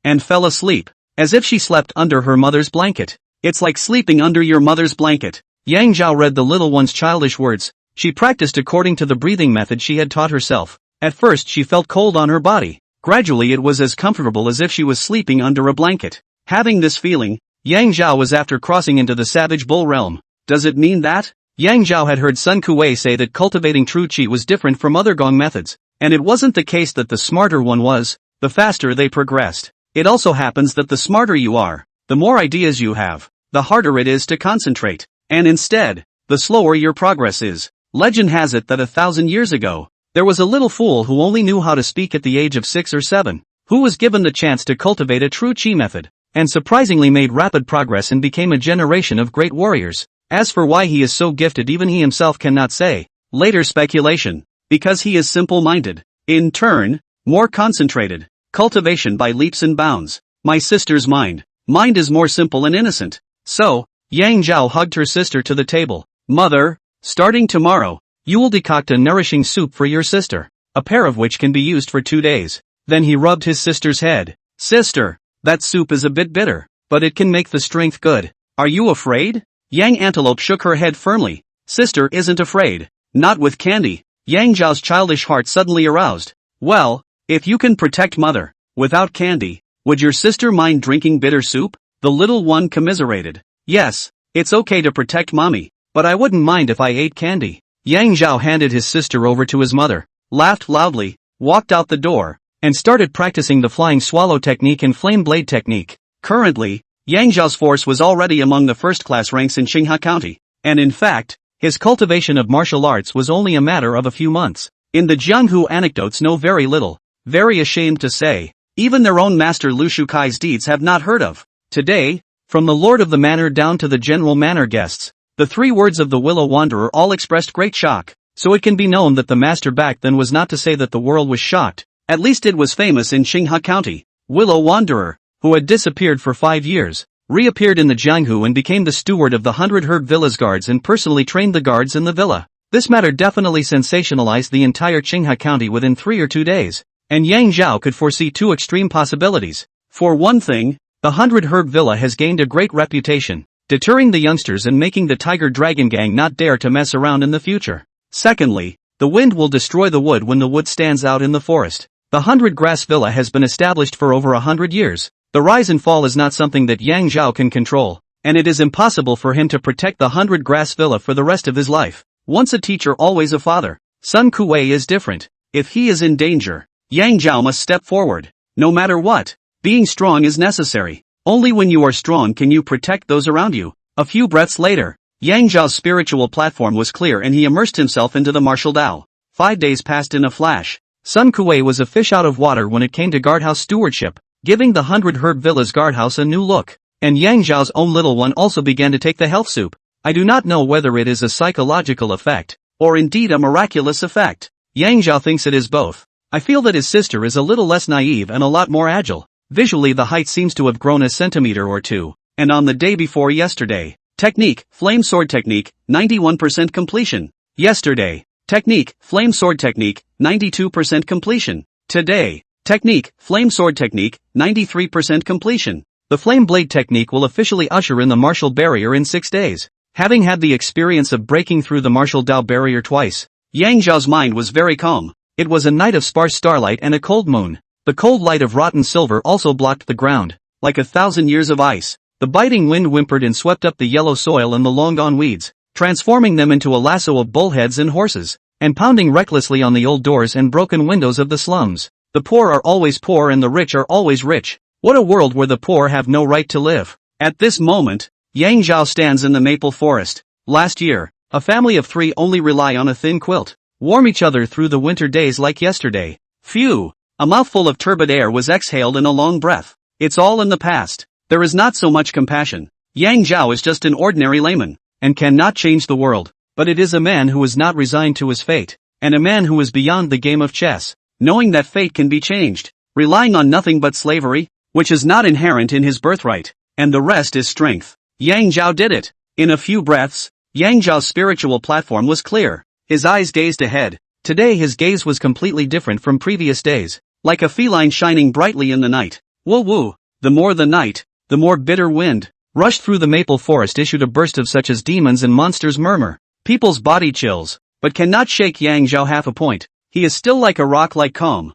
and fell asleep, as if she slept under her mother's blanket. It's like sleeping under your mother's blanket. Yang Zhao read the little one's childish words. She practiced according to the breathing method she had taught herself. At first she felt cold on her body. Gradually it was as comfortable as if she was sleeping under a blanket. Having this feeling, Yang Zhao was after crossing into the savage bull realm. Does it mean that? Yang Zhao had heard Sun Kuei say that cultivating true qi was different from other gong methods, and it wasn't the case that the smarter one was, the faster they progressed. It also happens that the smarter you are, the more ideas you have, the harder it is to concentrate, and instead, the slower your progress is. Legend has it that 1,000 years ago, there was a little fool who only knew how to speak at the age of 6 or 7, who was given the chance to cultivate a true qi method, and surprisingly made rapid progress and became a generation of great warriors. As for why he is so gifted, even he himself cannot say. Later speculation. Because he is simple-minded. In turn, more concentrated. Cultivation by leaps and bounds. My sister's mind. Mind is more simple and innocent. So, Yang Zhao hugged her sister to the table. Mother, starting tomorrow, you will decoct a nourishing soup for your sister, a pair of which can be used for 2 days. Then he rubbed his sister's head. Sister, that soup is a bit bitter, but it can make the strength good. Are you afraid? Young Antelope shook her head firmly. Sister isn't afraid. Not with candy. Yang Zhao's childish heart suddenly aroused. Well, if you can protect mother, without candy, would your sister mind drinking bitter soup? The little one commiserated. Yes, it's okay to protect mommy, but I wouldn't mind if I ate candy. Yang Zhao handed his sister over to his mother, laughed loudly, walked out the door, and started practicing the flying swallow technique and flame blade technique. Currently, Yang Zhao's force was already among the first-class ranks in Qinghe County, and in fact, his cultivation of martial arts was only a matter of a few months. In the Jianghu anecdotes know very little, very ashamed to say, even their own master Lu Shukai's deeds have not heard of. Today, from the lord of the manor down to the general manor guests, the 3 words of the Willow Wanderer all expressed great shock, so it can be known that the master back then was not to say that the world was shocked. At least it was famous in Qinghe County. Willow Wanderer, who had disappeared for 5 years, reappeared in the Jianghu and became the steward of the 100 Herb Villa's guards and personally trained the guards in the villa. This matter definitely sensationalized the entire Qinghe County within 3 or 2 days, and Yang Zhao could foresee 2 extreme possibilities. For one thing, the 100 Herb Villa has gained a great reputation, deterring the youngsters and making the Tiger Dragon Gang not dare to mess around in the future. Secondly, the wind will destroy the wood when the wood stands out in the forest. The 100 Grass Villa has been established for over 100 years. The rise and fall is not something that Yang Zhao can control, and it is impossible for him to protect the 100 Grass Villa for the rest of his life. Once a teacher, always a father. Sun Kuei is different. If he is in danger, Yang Zhao must step forward. No matter what, being strong is necessary. Only when you are strong can you protect those around you. A few breaths later, Yang Zhao's spiritual platform was clear and he immersed himself into the martial Tao. 5 days passed in a flash. Sun Kuei was a fish out of water when it came to guardhouse stewardship, giving the 100 Herb Villa's guardhouse a new look. And Yang Zhao's own little one also began to take the health soup. I do not know whether it is a psychological effect, or indeed a miraculous effect. Yang Zhao thinks it is both. I feel that his sister is a little less naive and a lot more agile. Visually the height seems to have grown a centimeter or two. And on the day before yesterday, technique, flame sword technique, 91% completion. Yesterday, technique, flame sword technique, 92% completion. Today, technique, flame sword technique, 93% completion. The flame blade technique will officially usher in the martial barrier in 6 days. Having had the experience of breaking through the martial Tao barrier twice, Yang Zhao's mind was very calm. It was a night of sparse starlight and a cold moon. The cold light of rotten silver also blocked the ground. Like 1,000 years of ice, the biting wind whimpered and swept up the yellow soil and the long-gone weeds, transforming them into a lasso of bullheads and horses, and pounding recklessly on the old doors and broken windows of the slums. The poor are always poor and the rich are always rich. What a world where the poor have no right to live. At this moment, Yang Zhao stands in the maple forest. Last year, a family of 3 only rely on a thin quilt, warm each other through the winter days like yesterday. Phew! A mouthful of turbid air was exhaled in a long breath. It's all in the past. There is not so much compassion. Yang Zhao is just an ordinary layman, and cannot change the world. But it is a man who is not resigned to his fate, and a man who is beyond the game of chess, knowing that fate can be changed, relying on nothing but slavery, which is not inherent in his birthright, and the rest is strength. Yang Zhao did it. In a few breaths, Yang Zhao's spiritual platform was clear. His eyes gazed ahead. Today his gaze was completely different from previous days, like a feline shining brightly in the night. Woo woo! The more the night, the more bitter wind rushed through the maple forest, issued a burst of such as demons and monsters murmur. People's body chills, but cannot shake Yang Zhao half a point. He is still like a rock, like calm.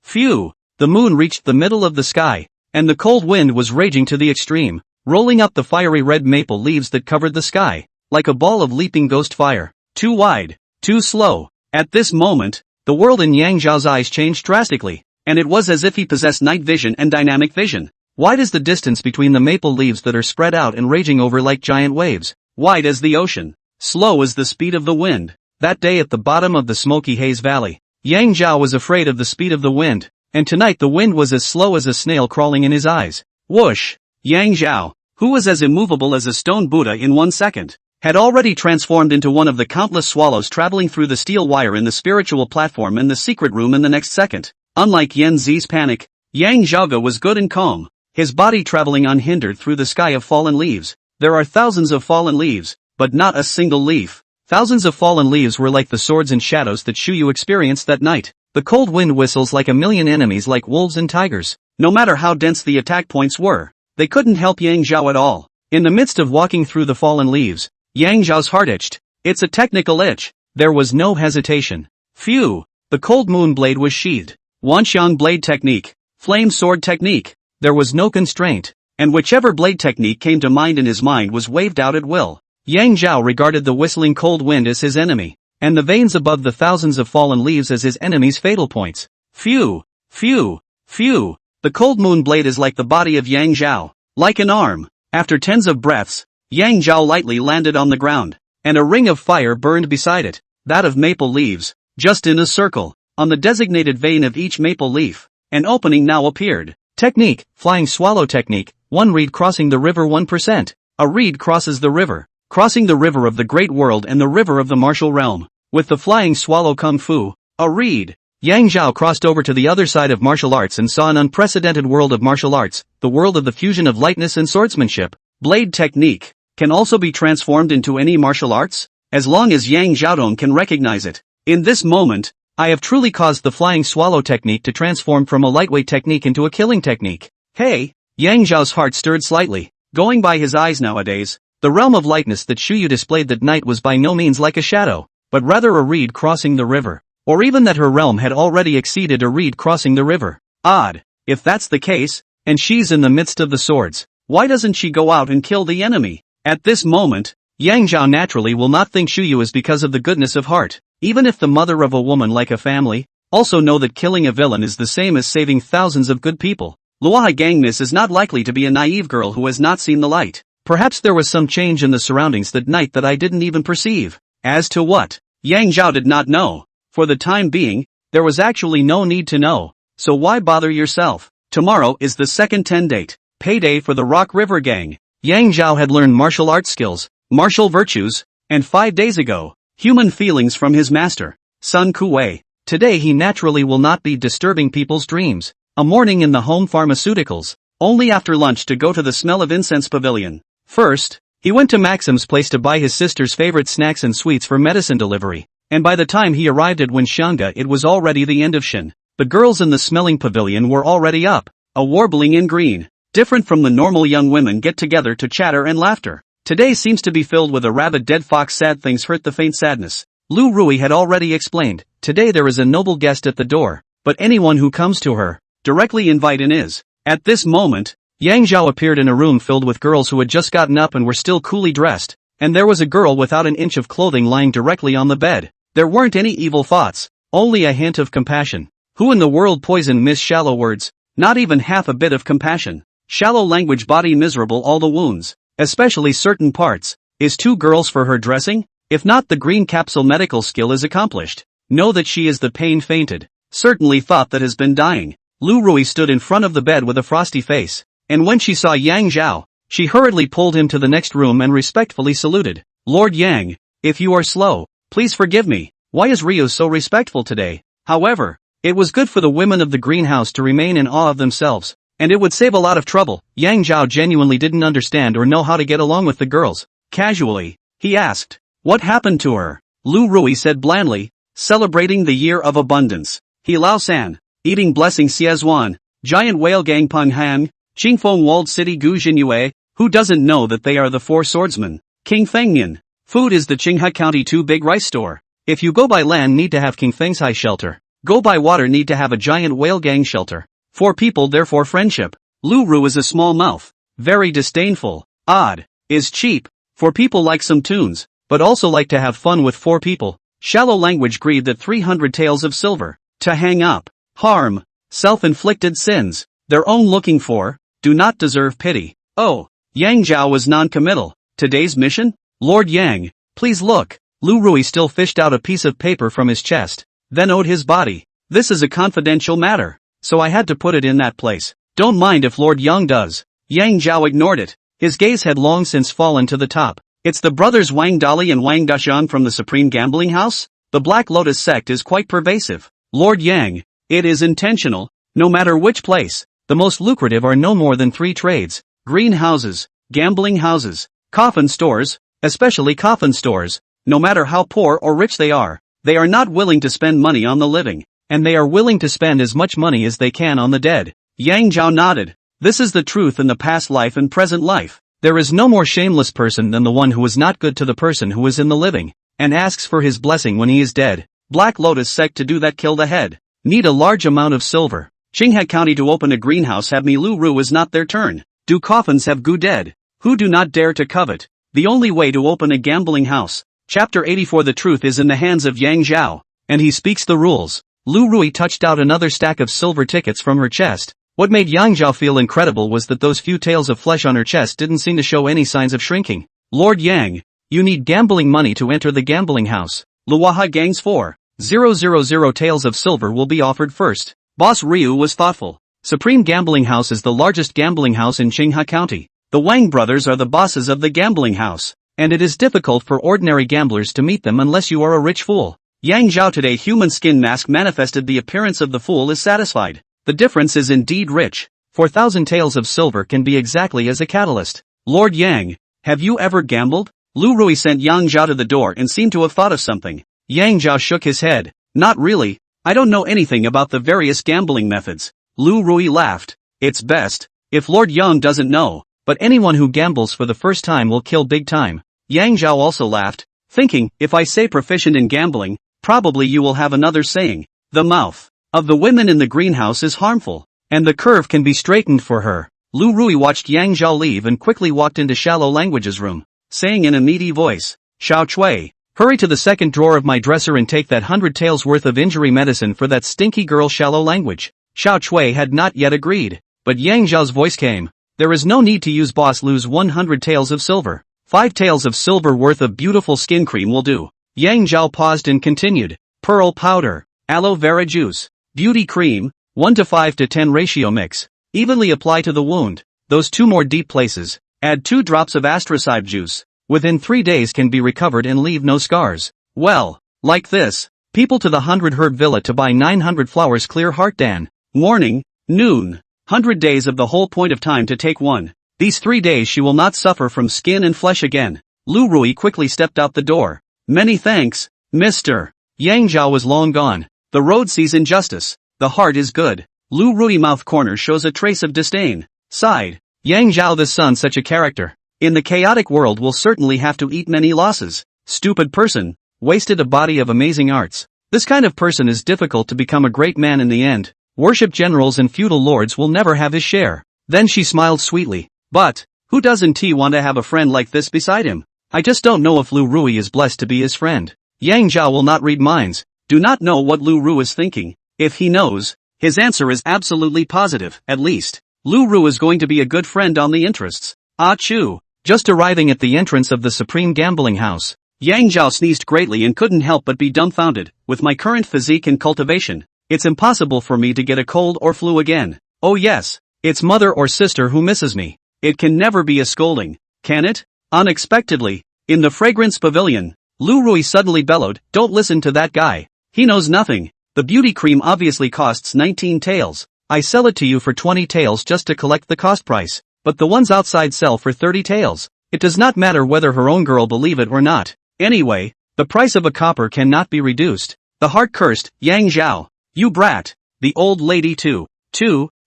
Phew! The moon reached the middle of the sky, and the cold wind was raging to the extreme, rolling up the fiery red maple leaves that covered the sky, like a ball of leaping ghost fire. Too wide, too slow. At this moment, the world in Yang Zhao's eyes changed drastically, and it was as if he possessed night vision and dynamic vision. Wide is the distance between the maple leaves that are spread out and raging over like giant waves. Wide as the ocean. Slow as the speed of the wind. That day at the bottom of the smoky haze valley, Yang Zhao was afraid of the speed of the wind, and tonight the wind was as slow as a snail crawling in his eyes. Whoosh! Yang Zhao, who was as immovable as a stone Buddha in 1 second, had already transformed into one of the countless swallows traveling through the steel wire in the spiritual platform and the secret room in the next second. Unlike Yan Zi's panic, Yang Zhaoge was good and calm, his body traveling unhindered through the sky of fallen leaves. There are thousands of fallen leaves, but not a single leaf. Thousands of fallen leaves were like the swords and shadows that Shuyu experienced that night. The cold wind whistles like a million enemies, like wolves and tigers. No matter how dense the attack points were, they couldn't help Yang Zhao at all. In the midst of walking through the fallen leaves, Yang Zhao's heart itched. It's a technical itch. There was no hesitation. Phew! The cold moon blade was sheathed. Wanxiang blade technique. Flame sword technique. There was no constraint, and whichever blade technique came to mind in his mind was waved out at will. Yang Zhao regarded the whistling cold wind as his enemy, and the veins above the thousands of fallen leaves as his enemy's fatal points. Phew! Phew! Phew! The cold moon blade is like the body of Yang Zhao, like an arm. After tens of breaths, Yang Zhao lightly landed on the ground, and a ring of fire burned beside it, that of maple leaves, just in a circle. On the designated vein of each maple leaf, an opening now appeared. Technique, flying swallow technique, 1 reed crossing the river 1%. A reed crosses the river, crossing the river of the great world and the river of the martial realm. With the flying swallow kung fu, a reed, Yang Zhao crossed over to the other side of martial arts and saw an unprecedented world of martial arts, the world of the fusion of lightness and swordsmanship. Blade technique can also be transformed into any martial arts, as long as Yang Zhaodong can recognize it. In this moment, I have truly caused the flying swallow technique to transform from a lightweight technique into a killing technique. Hey! Yang Zhao's heart stirred slightly. Going by his eyes nowadays, the realm of lightness that Shuyu displayed that night was by no means like a shadow, but rather a reed crossing the river. Or even that her realm had already exceeded a reed crossing the river. Odd. If that's the case, and she's in the midst of the swords, why doesn't she go out and kill the enemy? At this moment, Yang Zhao naturally will not think Shuyu is because of the goodness of heart, even if the mother of a woman like a family, also know that killing a villain is the same as saving thousands of good people. Luoha Gangmis is not likely to be a naive girl who has not seen the light. Perhaps there was some change in the surroundings that night that I didn't even perceive. As to what, Yang Zhao did not know. For the time being, there was actually no need to know, so why bother yourself? Tomorrow is the second 10 date, payday for the Rock River Gang. Yang Zhao had learned martial arts skills, martial virtues, and 5 days ago, human feelings from his master, Sun Kuwei. Today he naturally will not be disturbing people's dreams. A morning in the home pharmaceuticals, only after lunch to go to the smell of incense pavilion. First, he went to Maxim's place to buy his sister's favorite snacks and sweets for medicine delivery, and by the time he arrived at Wenxianga it was already the end of Shin. The girls in the smelling pavilion were already up, a warbling in green, different from the normal young women get together to chatter and laughter. Today seems to be filled with a rabid dead fox sad things hurt the faint sadness. Lu Rui had already explained, today there is a noble guest at the door, but anyone who comes to her, directly invite in is. At this moment, Yang Zhao appeared in a room filled with girls who had just gotten up and were still coolly dressed, and there was a girl without an inch of clothing lying directly on the bed. There weren't any evil thoughts, only a hint of compassion. Who in the world poisoned Miss Shallow words? Not even half a bit of compassion. Shallow language body miserable all the wounds, especially certain parts. Is 2 girls for her dressing? If not, the green capsule medical skill is accomplished. Know that she is the pain fainted. Certainly thought that has been dying. Lu Rui stood in front of the bed with a frosty face, and when she saw Yang Zhao, she hurriedly pulled him to the next room and respectfully saluted. Lord Yang, if you are slow, please forgive me. Why is Ryu so respectful today? However, it was good for the women of the greenhouse to remain in awe of themselves, and it would save a lot of trouble. Yang Zhao genuinely didn't understand or know how to get along with the girls. Casually, he asked, what happened to her? Lu Rui said blandly, celebrating the year of abundance. He Lao San, eating blessing Xiezuan, giant whale gang Peng Han, Qingfeng walled city Gu Jinyue, who doesn't know that they are the 4 swordsmen? King Fengnian. Food is the Qinghai County 2 big rice store. If you go by land need to have King Feng's high shelter. Go by water need to have a giant whale gang shelter. 4 people therefore friendship. Lu Ru is a small mouth. Very disdainful. Odd. Is cheap. For people like some tunes, but also like to have fun with 4 people. Shallow language grieved at 300 taels of silver. To hang up. Harm. Self-inflicted sins. Their own looking for. Do not deserve pity. Oh. Yang Zhao was non-committal. Today's mission? Lord Yang, please look. Lu Rui still fished out a piece of paper from his chest, then owed his body. This is a confidential matter, so I had to put it in that place. Don't mind if Lord Yang does. Yang Zhao ignored it. His gaze had long since fallen to the top. It's the brothers Wang Dali and Wang Dashan from the Supreme Gambling House? The Black Lotus sect is quite pervasive. Lord Yang, it is intentional. No matter which place, the most lucrative are no more than 3 trades. Greenhouses, gambling houses, coffin stores, especially coffin stores. No matter how poor or rich they are not willing to spend money on the living, and they are willing to spend as much money as they can on the dead. Yang Zhao nodded. This is the truth in the past life and present life. There is no more shameless person than the one who is not good to the person who is in the living, and asks for his blessing when he is dead. Black Lotus sect to do that kill the head. Need a large amount of silver. Qinghai County to open a greenhouse have me Lu Ru is not their turn. Do coffins have Gu dead? Who do not dare to covet? The only way to open a gambling house. Chapter 84. The truth is in the hands of Yang Zhao, and he speaks the rules. Lu Rui touched out another stack of silver tickets from her chest. What made Yang Zhao feel incredible was that those few tails of flesh on her chest didn't seem to show any signs of shrinking. Lord Yang, you need gambling money to enter the gambling house. Luoha Gang's 4,000 taels of silver will be offered first. Boss Ryu was thoughtful. Supreme Gambling House is the largest gambling house in Qinghai County. The Wang brothers are the bosses of the gambling house, and it is difficult for ordinary gamblers to meet them unless you are a rich fool. Yang Zhao today human skin mask manifested the appearance of the fool is satisfied. The difference is indeed rich. 4,000 taels of silver can be exactly as a catalyst. Lord Yang, have you ever gambled? Lu Rui sent Yang Zhao to the door and seemed to have thought of something. Yang Zhao shook his head. Not really. I don't know anything about the various gambling methods. Lu Rui laughed. It's best. If Lord Yang doesn't know, but anyone who gambles for the first time will kill big time. Yang Zhao also laughed, thinking, if I say proficient in gambling, probably you will have another saying. The mouth of the women in the greenhouse is harmful, and the curve can be straightened for her. Lu Rui watched Yang Zhao leave and quickly walked into Shallow Language's room, saying in a meaty voice, Xiao Chui, hurry to the second drawer of my dresser and take that 100 taels worth of injury medicine for that stinky girl Shallow Language. Xiao Chui had not yet agreed, but Yang Zhao's voice came. There is no need to use boss Lu's 100 taels of silver. 5 taels of silver worth of beautiful skin cream will do. Yang Zhao paused and continued. Pearl powder, aloe vera juice, beauty cream, 1 to 5 to 10 ratio mix. Evenly apply to the wound. Those 2 more deep places. Add 2 drops of astracide juice. Within 3 days can be recovered and leave no scars. Well, like this. People to the 100 herb villa to buy 900 flowers clear heart Dan. Morning, noon, 100 days of the whole point of time to take one. These 3 days she will not suffer from skin and flesh again. Lu Rui quickly stepped out the door. Many thanks, Mr. Yang Zhao was long gone. The road sees injustice. The heart is good. Lu Rui mouth corner shows a trace of disdain. Sighed. Yang Zhao the son such a character. In the chaotic world will certainly have to eat many losses. Stupid person. Wasted a body of amazing arts. This kind of person is difficult to become a great man in the end. Worship generals and feudal lords will never have his share. Then she smiled sweetly. But, who doesn't he want to have a friend like this beside him? I just don't know if Lu Rui is blessed to be his friend. Yang Zhao will not read minds. Do not know what Lu Rui is thinking. If he knows, his answer is absolutely positive, at least. Lu Rui is going to be a good friend on the interests. Ah Chu. Just arriving at the entrance of the supreme gambling house, Yang Zhao sneezed greatly and couldn't help but be dumbfounded. With my current physique and cultivation, it's impossible for me to get a cold or flu again. Oh yes, it's mother or sister who misses me. It can never be a scolding, can it? Unexpectedly, in the fragrance pavilion, Lu Rui suddenly bellowed, don't listen to that guy. He knows nothing. The beauty cream obviously costs 19 taels. I sell it to you for 20 taels just to collect the cost price. But the ones outside sell for 30 taels. It does not matter whether her own girl believe it or not. Anyway, the price of a copper cannot be reduced. The heart cursed, Yang Zhao. You brat. The old lady too.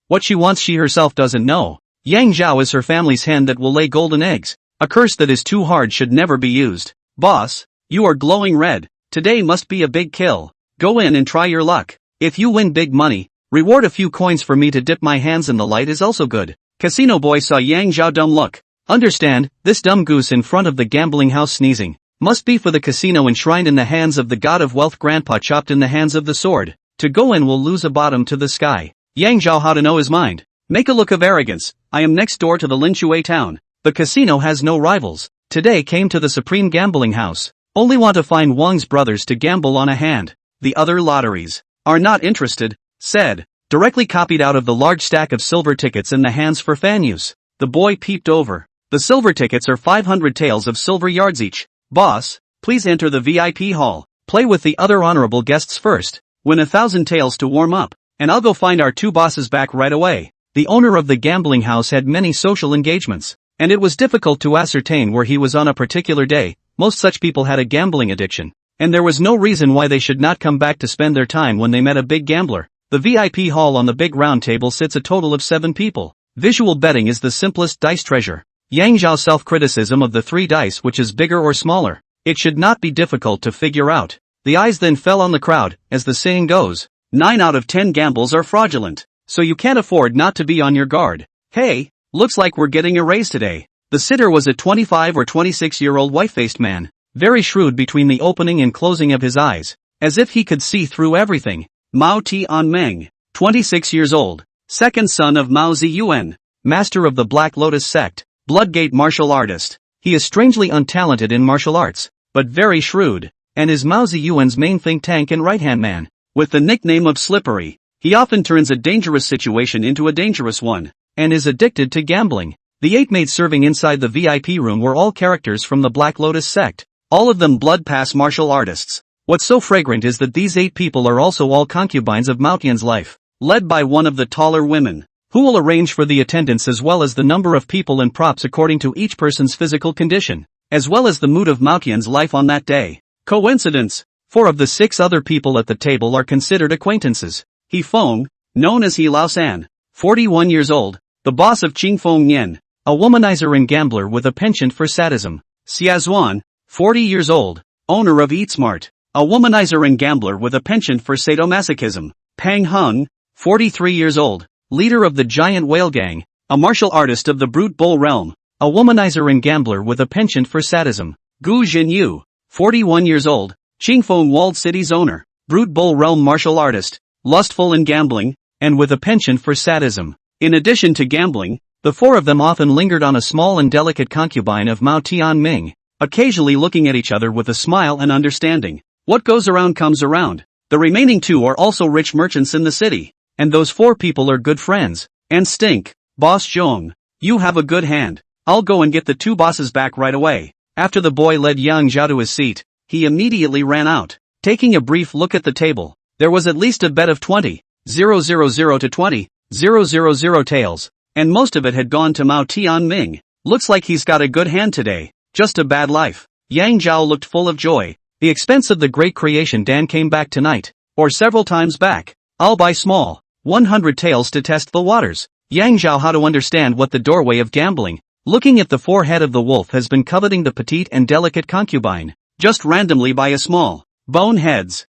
What she wants she herself doesn't know. Yang Zhao is her family's hen that will lay golden eggs. A curse that is too hard should never be used. Boss, you are glowing red. Today must be a big kill. Go in and try your luck. If you win big money, reward a few coins for me to dip my hands in the light is also good. Casino boy saw Yang Zhao dumb look. Understand, this dumb goose in front of the gambling house sneezing. Must be for the casino enshrined in the hands of the god of wealth grandpa chopped in the hands of the sword. To go in will lose a bottom to the sky. Yang Zhao how to know his mind. Make a look of arrogance. I am next door to the Linshui town. The casino has no rivals. Today came to the supreme gambling house. Only want to find Wang's brothers to gamble on a hand. The other lotteries are not interested, said. Directly copied out of the large stack of silver tickets in the hands for fan use. The boy peeped over. The silver tickets are 500 taels of silver yards each. Boss, please enter the VIP hall. Play with the other honorable guests first. Win 1,000 taels to warm up, and I'll go find our 2 bosses back right away. The owner of the gambling house had many social engagements, and it was difficult to ascertain where he was on a particular day. Most such people had a gambling addiction, and there was no reason why they should not come back to spend their time when they met a big gambler. The VIP hall on the big round table sits a total of 7 people. Visual betting is the simplest dice treasure. Yang Zhao's self-criticism of the 3 dice which is bigger or smaller. It should not be difficult to figure out. The eyes then fell on the crowd, as the saying goes. 9 out of 10 gambles are fraudulent, so you can't afford not to be on your guard. Hey, looks like we're getting a raise today. The sitter was a 25 or 26-year-old white-faced man, very shrewd between the opening and closing of his eyes, as if he could see through everything. Mao Tianmeng, 26 years old, second son of Mao Ziyuan, master of the Black Lotus sect, Bloodgate martial artist. He is strangely untalented in martial arts, but very shrewd, and is Mao Ziyuan's main think tank and right-hand man. With the nickname of Slippery, he often turns a dangerous situation into a dangerous one, and is addicted to gambling. The 8 maids serving inside the VIP room were all characters from the Black Lotus sect, all of them blood pass martial artists. What's so fragrant is that these 8 people are also all concubines of Mao Tian's life, led by one of the taller women, who will arrange for the attendance as well as the number of people and props according to each person's physical condition, as well as the mood of Mao Tian's life on that day. Coincidence? 4 of the 6 other people at the table are considered acquaintances. He Feng, known as He Lao San, 41 years old, the boss of Qing Feng Yen, a womanizer and gambler with a penchant for sadism. Xiaozuan, 40 years old, owner of EatSmart, a womanizer and gambler with a penchant for sadomasochism. Pang Hung, 43 years old, leader of the Giant Whale Gang, a martial artist of the Brute Bull realm, a womanizer and gambler with a penchant for sadism. Gu Jinyu, 41 years old, Qingfeng Walled City's owner, Brute Bull realm martial artist, lustful and gambling, and with a penchant for sadism. In addition to gambling, the four of them often lingered on a small and delicate concubine of Mao Tianming, occasionally looking at each other with a smile and understanding. What goes around comes around. The remaining two are also rich merchants in the city, and those four people are good friends. And stink. Boss Zhong, you have a good hand. I'll go and get the two bosses back right away. After the boy led Yang Zhao to his seat, he immediately ran out. Taking a brief look at the table, there was at least a bet of 20,000 to 20,000 taels, and most of it had gone to Mao Tianming. Looks like he's got a good hand today, just a bad life. Yang Zhao looked full of joy. The expense of the great creation Dan came back tonight, or several times back. I'll buy small, 100 taels to test the waters. Yang Zhao how to understand what the doorway of gambling, looking at the forehead of the wolf has been coveting the petite and delicate concubine. Just randomly buy a small, boneheads.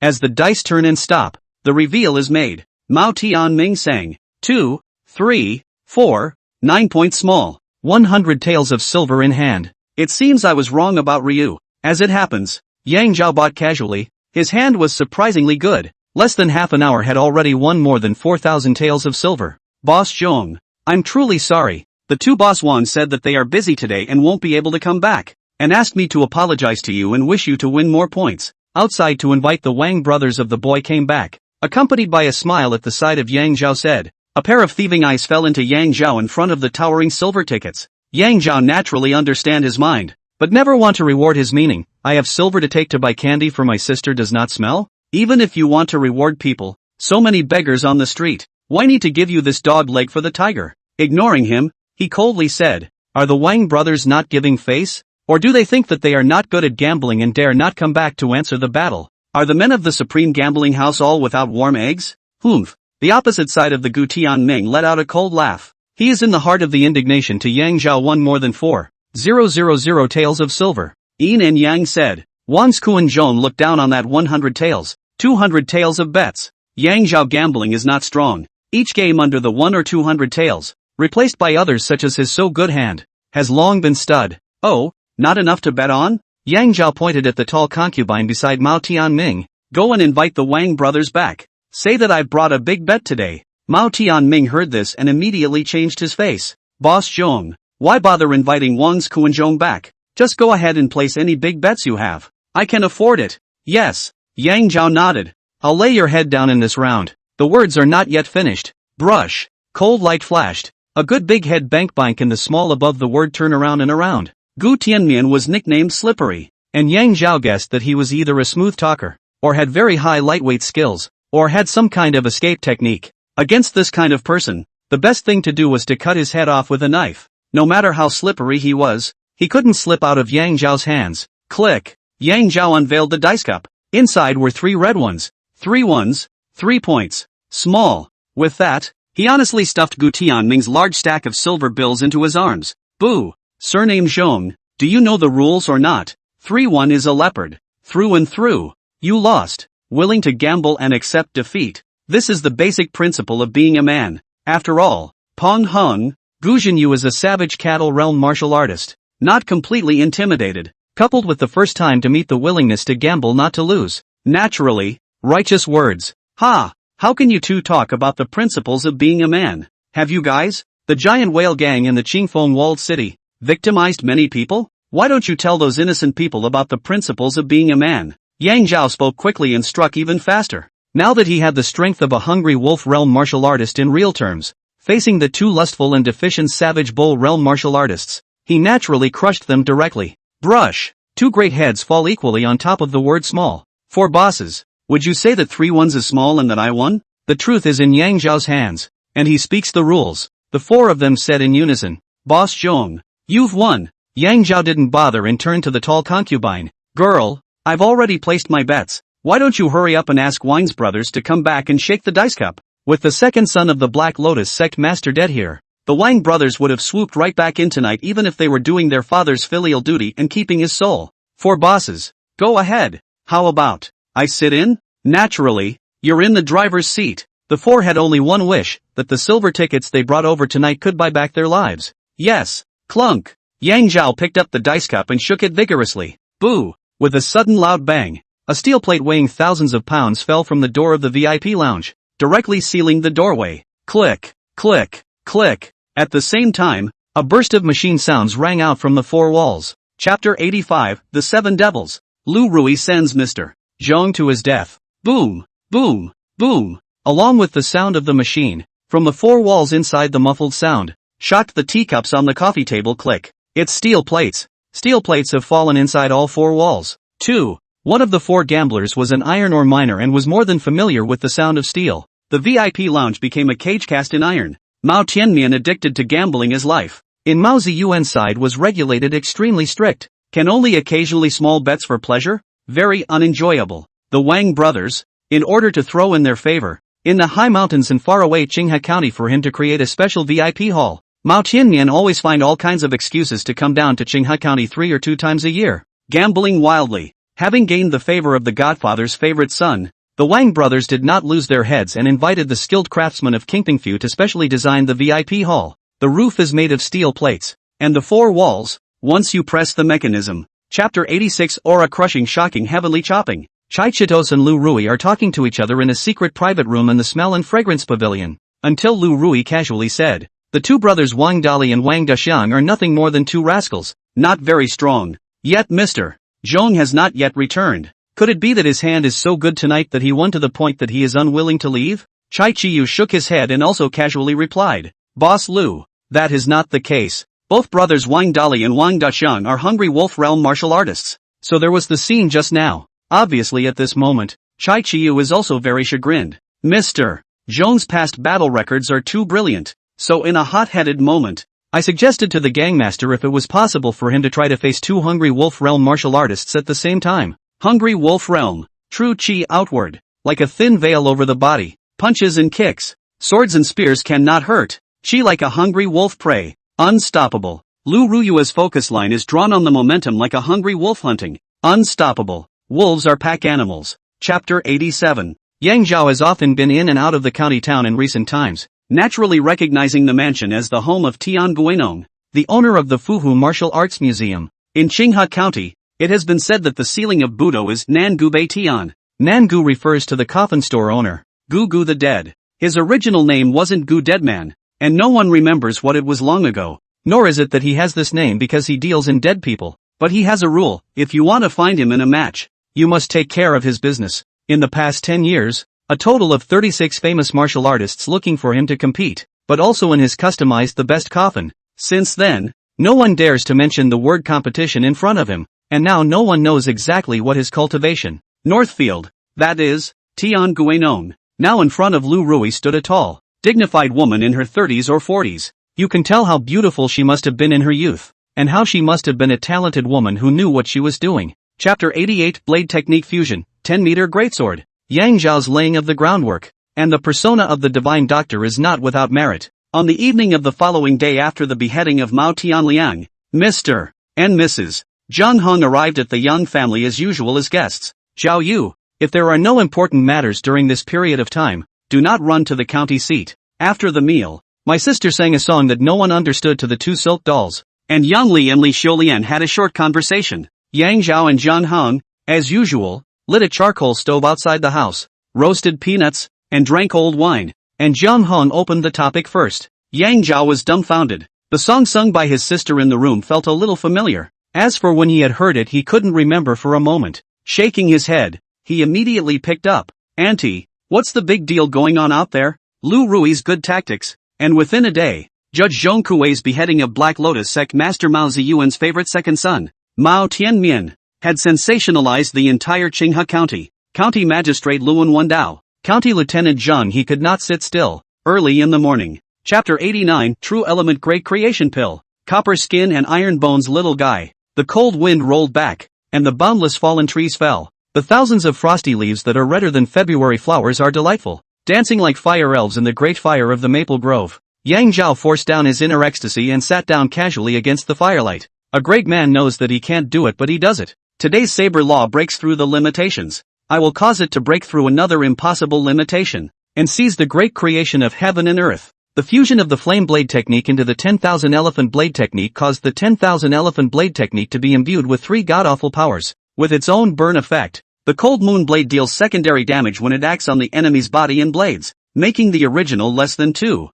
As the dice turn and stop, the reveal is made. Mao Tianming sang, 2, 3, 4, 9 points small, 100 taels of silver in hand. It seems I was wrong about Ryu. As it happens, Yang Zhao bought casually. His hand was surprisingly good. Less than half an hour had already won more than 4,000 taels of silver. Boss Zhong, I'm truly sorry. The two Boss Wan said that they are busy today and won't be able to come back, and asked me to apologize to you and wish you to win more points. Outside to invite the Wang brothers of the boy came back, accompanied by a smile at the sight of Yang Zhao said. A pair of thieving eyes fell into Yang Zhao in front of the towering silver tickets. Yang Zhao naturally understand his mind, but never want to reward his meaning. I have silver to take to buy candy for my sister does not smell? Even if you want to reward people, so many beggars on the street, why need to give you this dog leg for the tiger? Ignoring him, he coldly said, are the Wang brothers not giving face? Or do they think that they are not good at gambling and dare not come back to answer the battle? Are the men of the supreme gambling house all without warm eggs? Humph. The opposite side of the Gu Tianming let out a cold laugh. He is in the heart of the indignation to Yang Zhao won more than 4,000 taels of silver. Yin and Yang said. Wan's Kuan-zhong looked down on that 100 taels, 200 taels of bets. Yang Zhao gambling is not strong. Each game under the 1 or 200 taels, replaced by others such as his so good hand, has long been stud. Oh, not enough to bet on? Yang Zhao pointed at the tall concubine beside Mao Tianming. Go and invite the Wang brothers back. Say that I've brought a big bet today. Mao Tianming heard this and immediately changed his face. Boss Zhong, why bother inviting Wang's Kuan-zhong back? Just go ahead and place any big bets you have. I can afford it. Yes. Yang Zhao nodded. I'll lay your head down in this round. The words are not yet finished. Brush. Cold light flashed. A good big head bank in the small above the word turn around and around. Gu Tianmian was nicknamed Slippery, and Yang Zhao guessed that he was either a smooth talker, or had very high lightweight skills, or had some kind of escape technique. Against this kind of person, the best thing to do was to cut his head off with a knife. No matter how slippery he was, he couldn't slip out of Yang Zhao's hands. Click. Yang Zhao unveiled the dice cup. Inside were 3 red ones. 3 ones, 3 points. Small. With that, he honestly stuffed Gu Tianming's large stack of silver bills into his arms. Boo. Surname Zhong, do you know the rules or not? 3-1 is a leopard. Through and through. You lost. Willing to gamble and accept defeat. This is the basic principle of being a man. After all, Peng Hung, Gu Jinyu is a savage cattle realm martial artist. Not completely intimidated. Coupled with the first time to meet the willingness to gamble not to lose. Naturally. Righteous words. Ha! How can you two talk about the principles of being a man? Have you guys, the Giant Whale Gang in the Qingfeng Walled City, victimized many people? Why don't you tell those innocent people about the principles of being a man? Yang Zhao spoke quickly and struck even faster. Now that he had the strength of a hungry wolf realm martial artist in real terms, facing the 2 lustful and deficient savage bull realm martial artists, he naturally crushed them directly. Brush. 2 great heads fall equally on top of the word small. 4 bosses. Would you say that 3 ones is small and that I won? The truth is in Yang Zhao's hands, and he speaks the rules. The 4 of them said in unison. Boss Zhong, you've won. Yang Zhao didn't bother and turned to the tall concubine. Girl, I've already placed my bets. Why don't you hurry up and ask Wang's brothers to come back and shake the dice cup? With the second son of the Black Lotus sect master dead here, the Wang brothers would have swooped right back in tonight even if they were doing their father's filial duty and keeping his soul. For bosses. Go ahead. How about I sit in? Naturally, you're in the driver's seat. The four had only one wish, that the silver tickets they brought over tonight could buy back their lives. Yes. Clunk. Yang Zhao picked up the dice cup and shook it vigorously. Boo! With a sudden loud bang, a steel plate weighing thousands of pounds fell from the door of the VIP lounge, directly sealing the doorway. Click, click, click. At the same time, a burst of machine sounds rang out from the four walls. Chapter 85, The Seven Devils. Lu Rui sends Mr. Zhong to his death. Boom, boom, boom. Along with the sound of the machine, from the four walls inside the muffled sound, shot the teacups on the coffee table click. It's steel plates. Steel plates have fallen inside all four walls. 2. One of the four gamblers was an iron ore miner and was more than familiar with the sound of steel. The VIP lounge became a cage cast in iron. Mao Tianmian addicted to gambling as life. In Mao Ziyuan's side was regulated extremely strict. Can only occasionally small bets for pleasure? Very unenjoyable. The Wang brothers, in order to throw in their favor, in the high mountains in faraway Qinghai County for him to create a special VIP hall. Mao Tianmian always find all kinds of excuses to come down to Qinghai County 3 or 2 times a year. Gambling wildly. Having gained the favor of the godfather's favorite son, the Wang brothers did not lose their heads and invited the skilled craftsmen of Qingpingfu to specially design the VIP hall. The roof is made of steel plates, and the four walls, once you press the mechanism. Chapter 86 Aura crushing shocking heavenly chopping. Chai Chitos and Lu Rui are talking to each other in a secret private room in the smell and fragrance pavilion, until Lu Rui casually said, the two brothers Wang Dali and Wang Daxiang are nothing more than two rascals, not very strong. Yet Mr. Zhong has not yet returned. Could it be that his hand is so good tonight that he won to the point that he is unwilling to leave? Chai Chiyu shook his head and also casually replied, Boss Lu, that is not the case. Both brothers Wang Dali and Wang Daxiang are hungry wolf realm martial artists. So there was the scene just now. Obviously at this moment, Chai Chiyu is also very chagrined. Mr. Zhong's past battle records are too brilliant. So in a hot-headed moment, I suggested to the gangmaster if it was possible for him to try to face two hungry wolf realm martial artists at the same time. Hungry wolf realm, true chi outward, like a thin veil over the body, punches and kicks, swords and spears cannot hurt, chi like a hungry wolf prey, unstoppable. Lu Ruyua's focus line is drawn on the momentum like a hungry wolf hunting, unstoppable. Wolves are pack animals. Chapter 87. Yang Zhao has often been in and out of the county town in recent times, naturally recognizing the mansion as the home of Tian Guinong, the owner of the Fuhu Martial Arts Museum. In Qinghai County, it has been said that the ceiling of Budo is Nangu Bei Tian. Nangu refers to the coffin store owner, Gu Gu the Dead. His original name wasn't Gu Deadman, and no one remembers what it was long ago, nor is it that he has this name because he deals in dead people, but he has a rule, if you want to find him in a match, you must take care of his business. In the past 10 years, a total of 36 famous martial artists looking for him to compete, but also in his customized the best coffin. Since then, no one dares to mention the word competition in front of him, and now no one knows exactly what his cultivation. Northfield, that is, Tian Guinong. Now in front of Lu Rui stood a tall, dignified woman in her 30s or 40s. You can tell how beautiful she must have been in her youth, and how she must have been a talented woman who knew what she was doing. Chapter 88 Blade Technique Fusion, 10-meter Greatsword. Yang Zhao's laying of the groundwork, and the persona of the divine doctor is not without merit. On the evening of the following day after the beheading of Mao Tianliang, Mr. and Mrs. Zhang Hong arrived at the Yang family as usual as guests. Zhao Yu, if there are no important matters during this period of time, do not run to the county seat. After the meal, my sister sang a song that no one understood to the two silk dolls, and Yang Li and Li Xiulian had a short conversation. Yang Zhao and Zhang Hong, as usual, lit a charcoal stove outside the house, roasted peanuts, and drank old wine, and Zhang Hong opened the topic first. Yang Zhao was dumbfounded. The song sung by his sister in the room felt a little familiar. As for when he had heard it he couldn't remember for a moment. Shaking his head, he immediately picked up. Auntie, what's the big deal going on out there? Lu Rui's good tactics, and within a day, Judge Zhong Kuei's beheading of Black Lotus sect master Mao Ziyuan's favorite second son, Mao Tianmian, had sensationalized the entire Qinghai County. County Magistrate Luan Wandao, County Lieutenant Zhang he could not sit still. Early in the morning. Chapter 89 True Element Great Creation Pill. Copper Skin and Iron Bones Little Guy. The cold wind rolled back, and the boundless fallen trees fell. The thousands of frosty leaves that are redder than February flowers are delightful, dancing like fire elves in the great fire of the maple grove. Yang Zhao forced down his inner ecstasy and sat down casually against the firelight. A great man knows that he can't do it, but he does it. Today's saber law breaks through the limitations. I will cause it to break through another impossible limitation, and seize the great creation of heaven and earth. The fusion of the flame blade technique into the 10,000 elephant blade technique caused the 10,000 elephant blade technique to be imbued with 3 god-awful powers, with its own burn effect. The cold moon blade deals secondary damage when it acts on the enemy's body and blades, making the original less than 2,000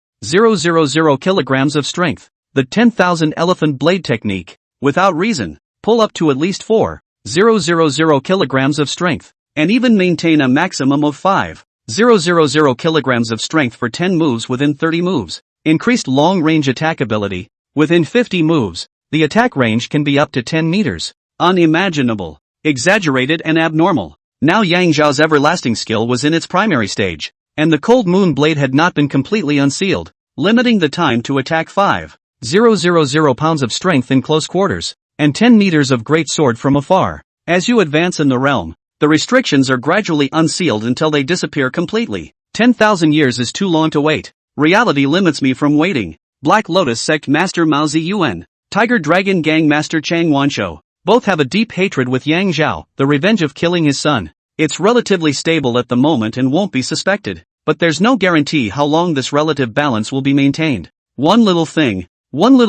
kilograms of strength. The 10,000 elephant blade technique, without reason, pull up to at least 4,000 kilograms of strength, and even maintain a maximum of 5,000 kilograms of strength for 10 moves within 30 moves. Increased long-range attack ability. Within 50 moves, the attack range can be up to 10 meters. Unimaginable, exaggerated and abnormal. Now Yang Zhao's everlasting skill was in its primary stage, and the cold moon blade had not been completely unsealed, limiting the time to attack 5,000 pounds of strength in close quarters, and 10 meters of great sword from afar. As you advance in the realm, the restrictions are gradually unsealed until they disappear completely. 10,000 years is too long to wait. Reality limits me from waiting. Black Lotus Sect Master Mao Ziyuan, Tiger Dragon Gang Master Chang Wanshou. Both have a deep hatred with Yang Zhao, the revenge of killing his son. It's relatively stable at the moment and won't be suspected, but there's no guarantee how long this relative balance will be maintained. One little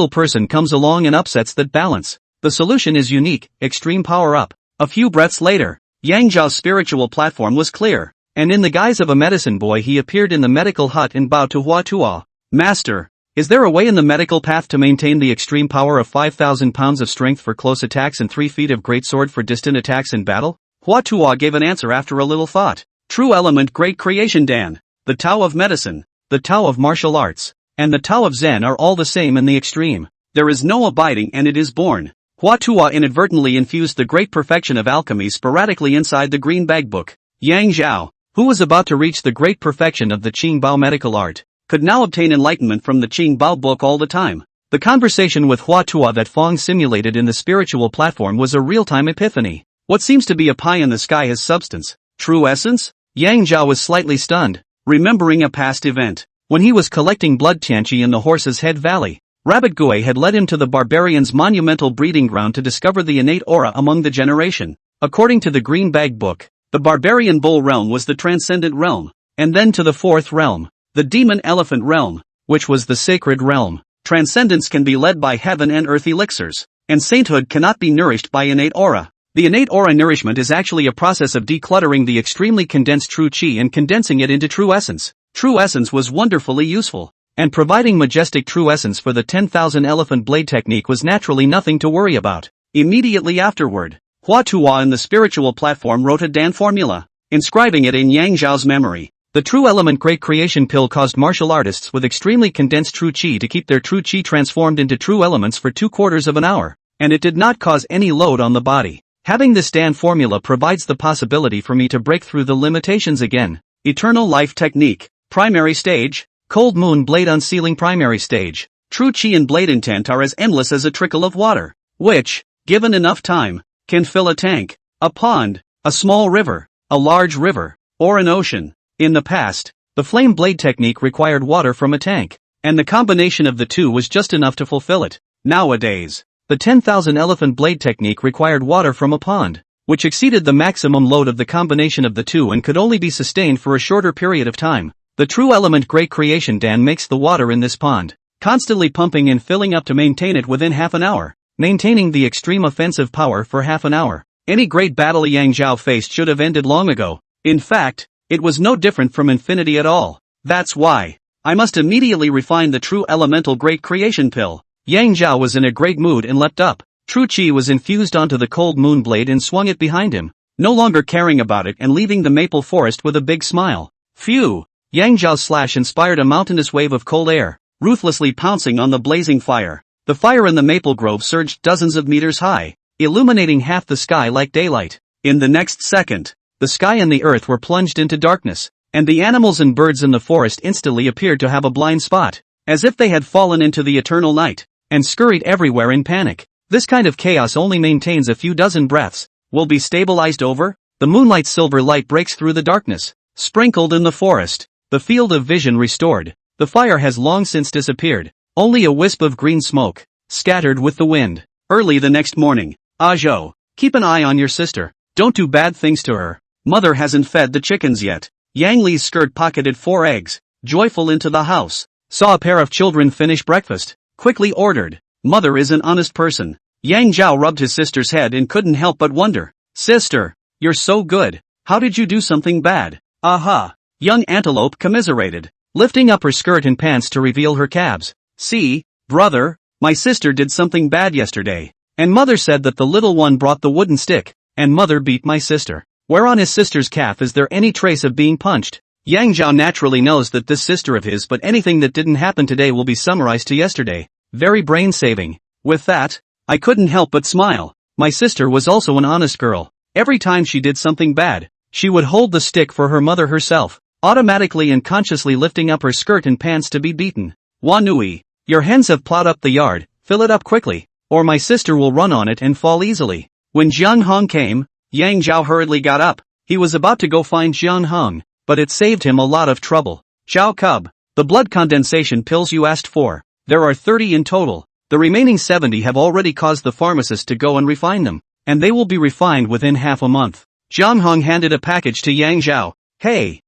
person comes along and upsets that balance. The solution is unique, extreme power up. A few breaths later, Yang Zhao's spiritual platform was clear, and in the guise of a medicine boy he appeared in the medical hut and bowed to Hua Tuo. Master, is there a way in the medical path to maintain the extreme power of 5,000 pounds of strength for close attacks and 3 feet of great sword for distant attacks in battle? Hua Tuo gave an answer after a little thought. True element great creation Dan, the Tao of medicine, the Tao of martial arts, and the Tao of Zen are all the same in the extreme. There is no abiding and it is born. Hua Tuo inadvertently infused the great perfection of alchemy sporadically inside the green bag book. Yang Zhao, who was about to reach the great perfection of the Qingbao medical art, could now obtain enlightenment from the Qingbao book all the time. The conversation with Hua Tuo that Fong simulated in the spiritual platform was a real-time epiphany. What seems to be a pie in the sky has substance, true essence? Yang Zhao was slightly stunned, remembering a past event. When he was collecting blood Tianqi in the Horse's Head Valley, Rabbit Gui had led him to the barbarian's monumental breeding ground to discover the innate aura among the generation. According to the Green Bag Book, the barbarian bull realm was the transcendent realm, and then to the 4th realm, the demon elephant realm, which was the sacred realm. Transcendence can be led by heaven and earth elixirs, and sainthood cannot be nourished by innate aura. The innate aura nourishment is actually a process of decluttering the extremely condensed true qi and condensing it into true essence. True essence was wonderfully useful, and providing majestic true essence for the 10,000 elephant blade technique was naturally nothing to worry about. Immediately afterward, Hua Tuo in the spiritual platform wrote a Dan formula, inscribing it in Yang Zhao's memory. The true element great creation pill caused martial artists with extremely condensed true qi to keep their true qi transformed into true elements for 2/4 of an hour, and it did not cause any load on the body. Having this Dan formula provides the possibility for me to break through the limitations again. Eternal life technique, primary stage. Cold moon blade unsealing primary stage. True qi and blade intent are as endless as a trickle of water, which, given enough time, can fill a tank, a pond, a small river, a large river, or an ocean. In the past, the flame blade technique required water from a tank, and the combination of the two was just enough to fulfill it. Nowadays, the 10,000 elephant blade technique required water from a pond, which exceeded the maximum load of the combination of the two and could only be sustained for a shorter period of time. The true element great creation Dan makes the water in this pond, constantly pumping and filling up to maintain it within half an hour, maintaining the extreme offensive power for half an hour. Any great battle Yang Zhao faced should have ended long ago. In fact, it was no different from infinity at all. That's why I must immediately refine the true elemental great creation pill. Yang Zhao was in a great mood and leapt up. True qi was infused onto the cold moon blade and swung it behind him, no longer caring about it and leaving the maple forest with a big smile. Phew! Yang Zhao's slash inspired a mountainous wave of cold air, ruthlessly pouncing on the blazing fire. The fire in the maple grove surged dozens of meters high, illuminating half the sky like daylight. In the next second, the sky and the earth were plunged into darkness, and the animals and birds in the forest instantly appeared to have a blind spot, as if they had fallen into the eternal night, and scurried everywhere in panic. This kind of chaos only maintains a few dozen breaths. Will be stabilized over? The moonlight's silver light breaks through the darkness, sprinkled in the forest. The field of vision restored. The fire has long since disappeared, only a wisp of green smoke, scattered with the wind. Early the next morning. Ajo, keep an eye on your sister. Don't do bad things to her. Mother hasn't fed the chickens yet. Yang Li's skirt pocketed 4 eggs, joyful into the house. Saw a pair of children finish breakfast. Quickly ordered. Mother is an honest person. Yang Zhao rubbed his sister's head and couldn't help but wonder. Sister, you're so good. How did you do something bad? Aha. Young Antelope commiserated, lifting up her skirt and pants to reveal her calves. See, brother, my sister did something bad yesterday. And mother said that the little one brought the wooden stick, and mother beat my sister. Where on his sister's calf is there any trace of being punched? Yang Zhao naturally knows that this sister of his, but anything that didn't happen today will be summarized to yesterday. Very brain-saving. With that, I couldn't help but smile. My sister was also an honest girl. Every time she did something bad, she would hold the stick for her mother herself, automatically and consciously lifting up her skirt and pants to be beaten. Wanui, your hens have plowed up the yard, fill it up quickly, or my sister will run on it and fall easily. When Jiang Hong came, Yang Zhao hurriedly got up. He was about to go find Jiang Hong, but it saved him a lot of trouble. Zhao Cub, the blood condensation pills you asked for. There are 30 in total. The remaining 70 have already caused the pharmacist to go and refine them, and they will be refined within half a month. Jiang Hong handed a package to Yang Zhao. Hey,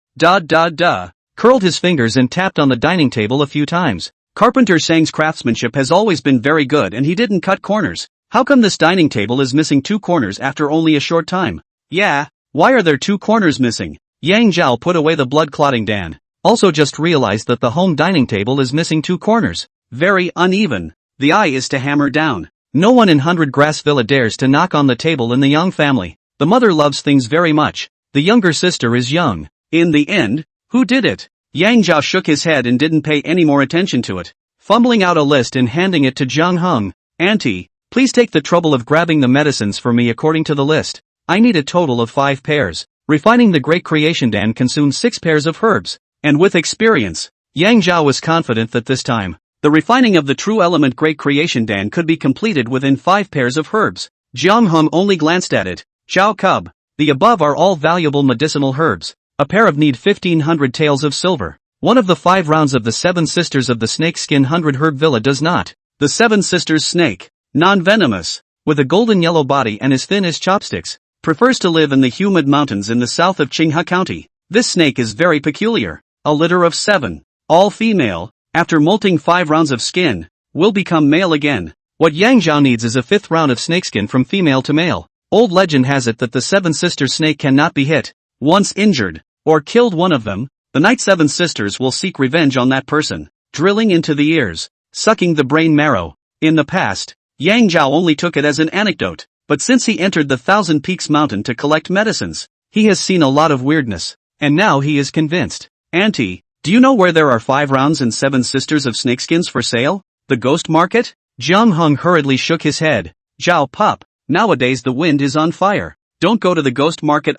curled his fingers and tapped on the dining table a few times. Carpenter Shang's craftsmanship has always been very good and he didn't cut corners. How come this dining table is missing 2 corners after only a short time? Yeah, why are there 2 corners missing? Yang Zhao put away the blood-clotting Dan. Also just realized that the home dining table is missing 2 corners. Very uneven. The eye is to hammer down. No one in 100 Grass Villa dares to knock on the table in the Young family. The mother loves things very much. The younger sister is young. In the end, who did it? Yang Zhao shook his head and didn't pay any more attention to it. Fumbling out a list and handing it to Jiang Hong. Auntie, please take the trouble of grabbing the medicines for me according to the list. I need a total of 5 pairs. Refining the Great Creation Dan consumes 6 pairs of herbs. And with experience, Yang Zhao was confident that this time, the refining of the true element Great Creation Dan could be completed within 5 pairs of herbs. Jiang Hong only glanced at it. Zhao Cub, the above are all valuable medicinal herbs. A pair of need 1500 taels of silver. One of the 5 rounds of the 7 sisters of the snakeskin 100 herb villa does not. The 7 sisters snake, non-venomous, with a golden yellow body and as thin as chopsticks, prefers to live in the humid mountains in the south of Qinghe County. This snake is very peculiar. A litter of 7, all female, after molting 5 rounds of skin, will become male again. What Yang Zhao needs is a 5th round of snakeskin from female to male. Old legend has it that the 7 sisters snake cannot be hit. Once injured, or killed one of them, the night 7 sisters will seek revenge on that person, drilling into the ears, sucking the brain marrow. In the past, Yang Zhao only took it as an anecdote, but since he entered the Thousand Peaks mountain to collect medicines, he has seen a lot of weirdness, and now he is convinced. Auntie, do you know where there are 5 rounds and 7 sisters of snakeskins for sale? The ghost market? Jiang Hong hurriedly shook his head. Zhao pup, nowadays the wind is on fire. Don't go to the ghost market.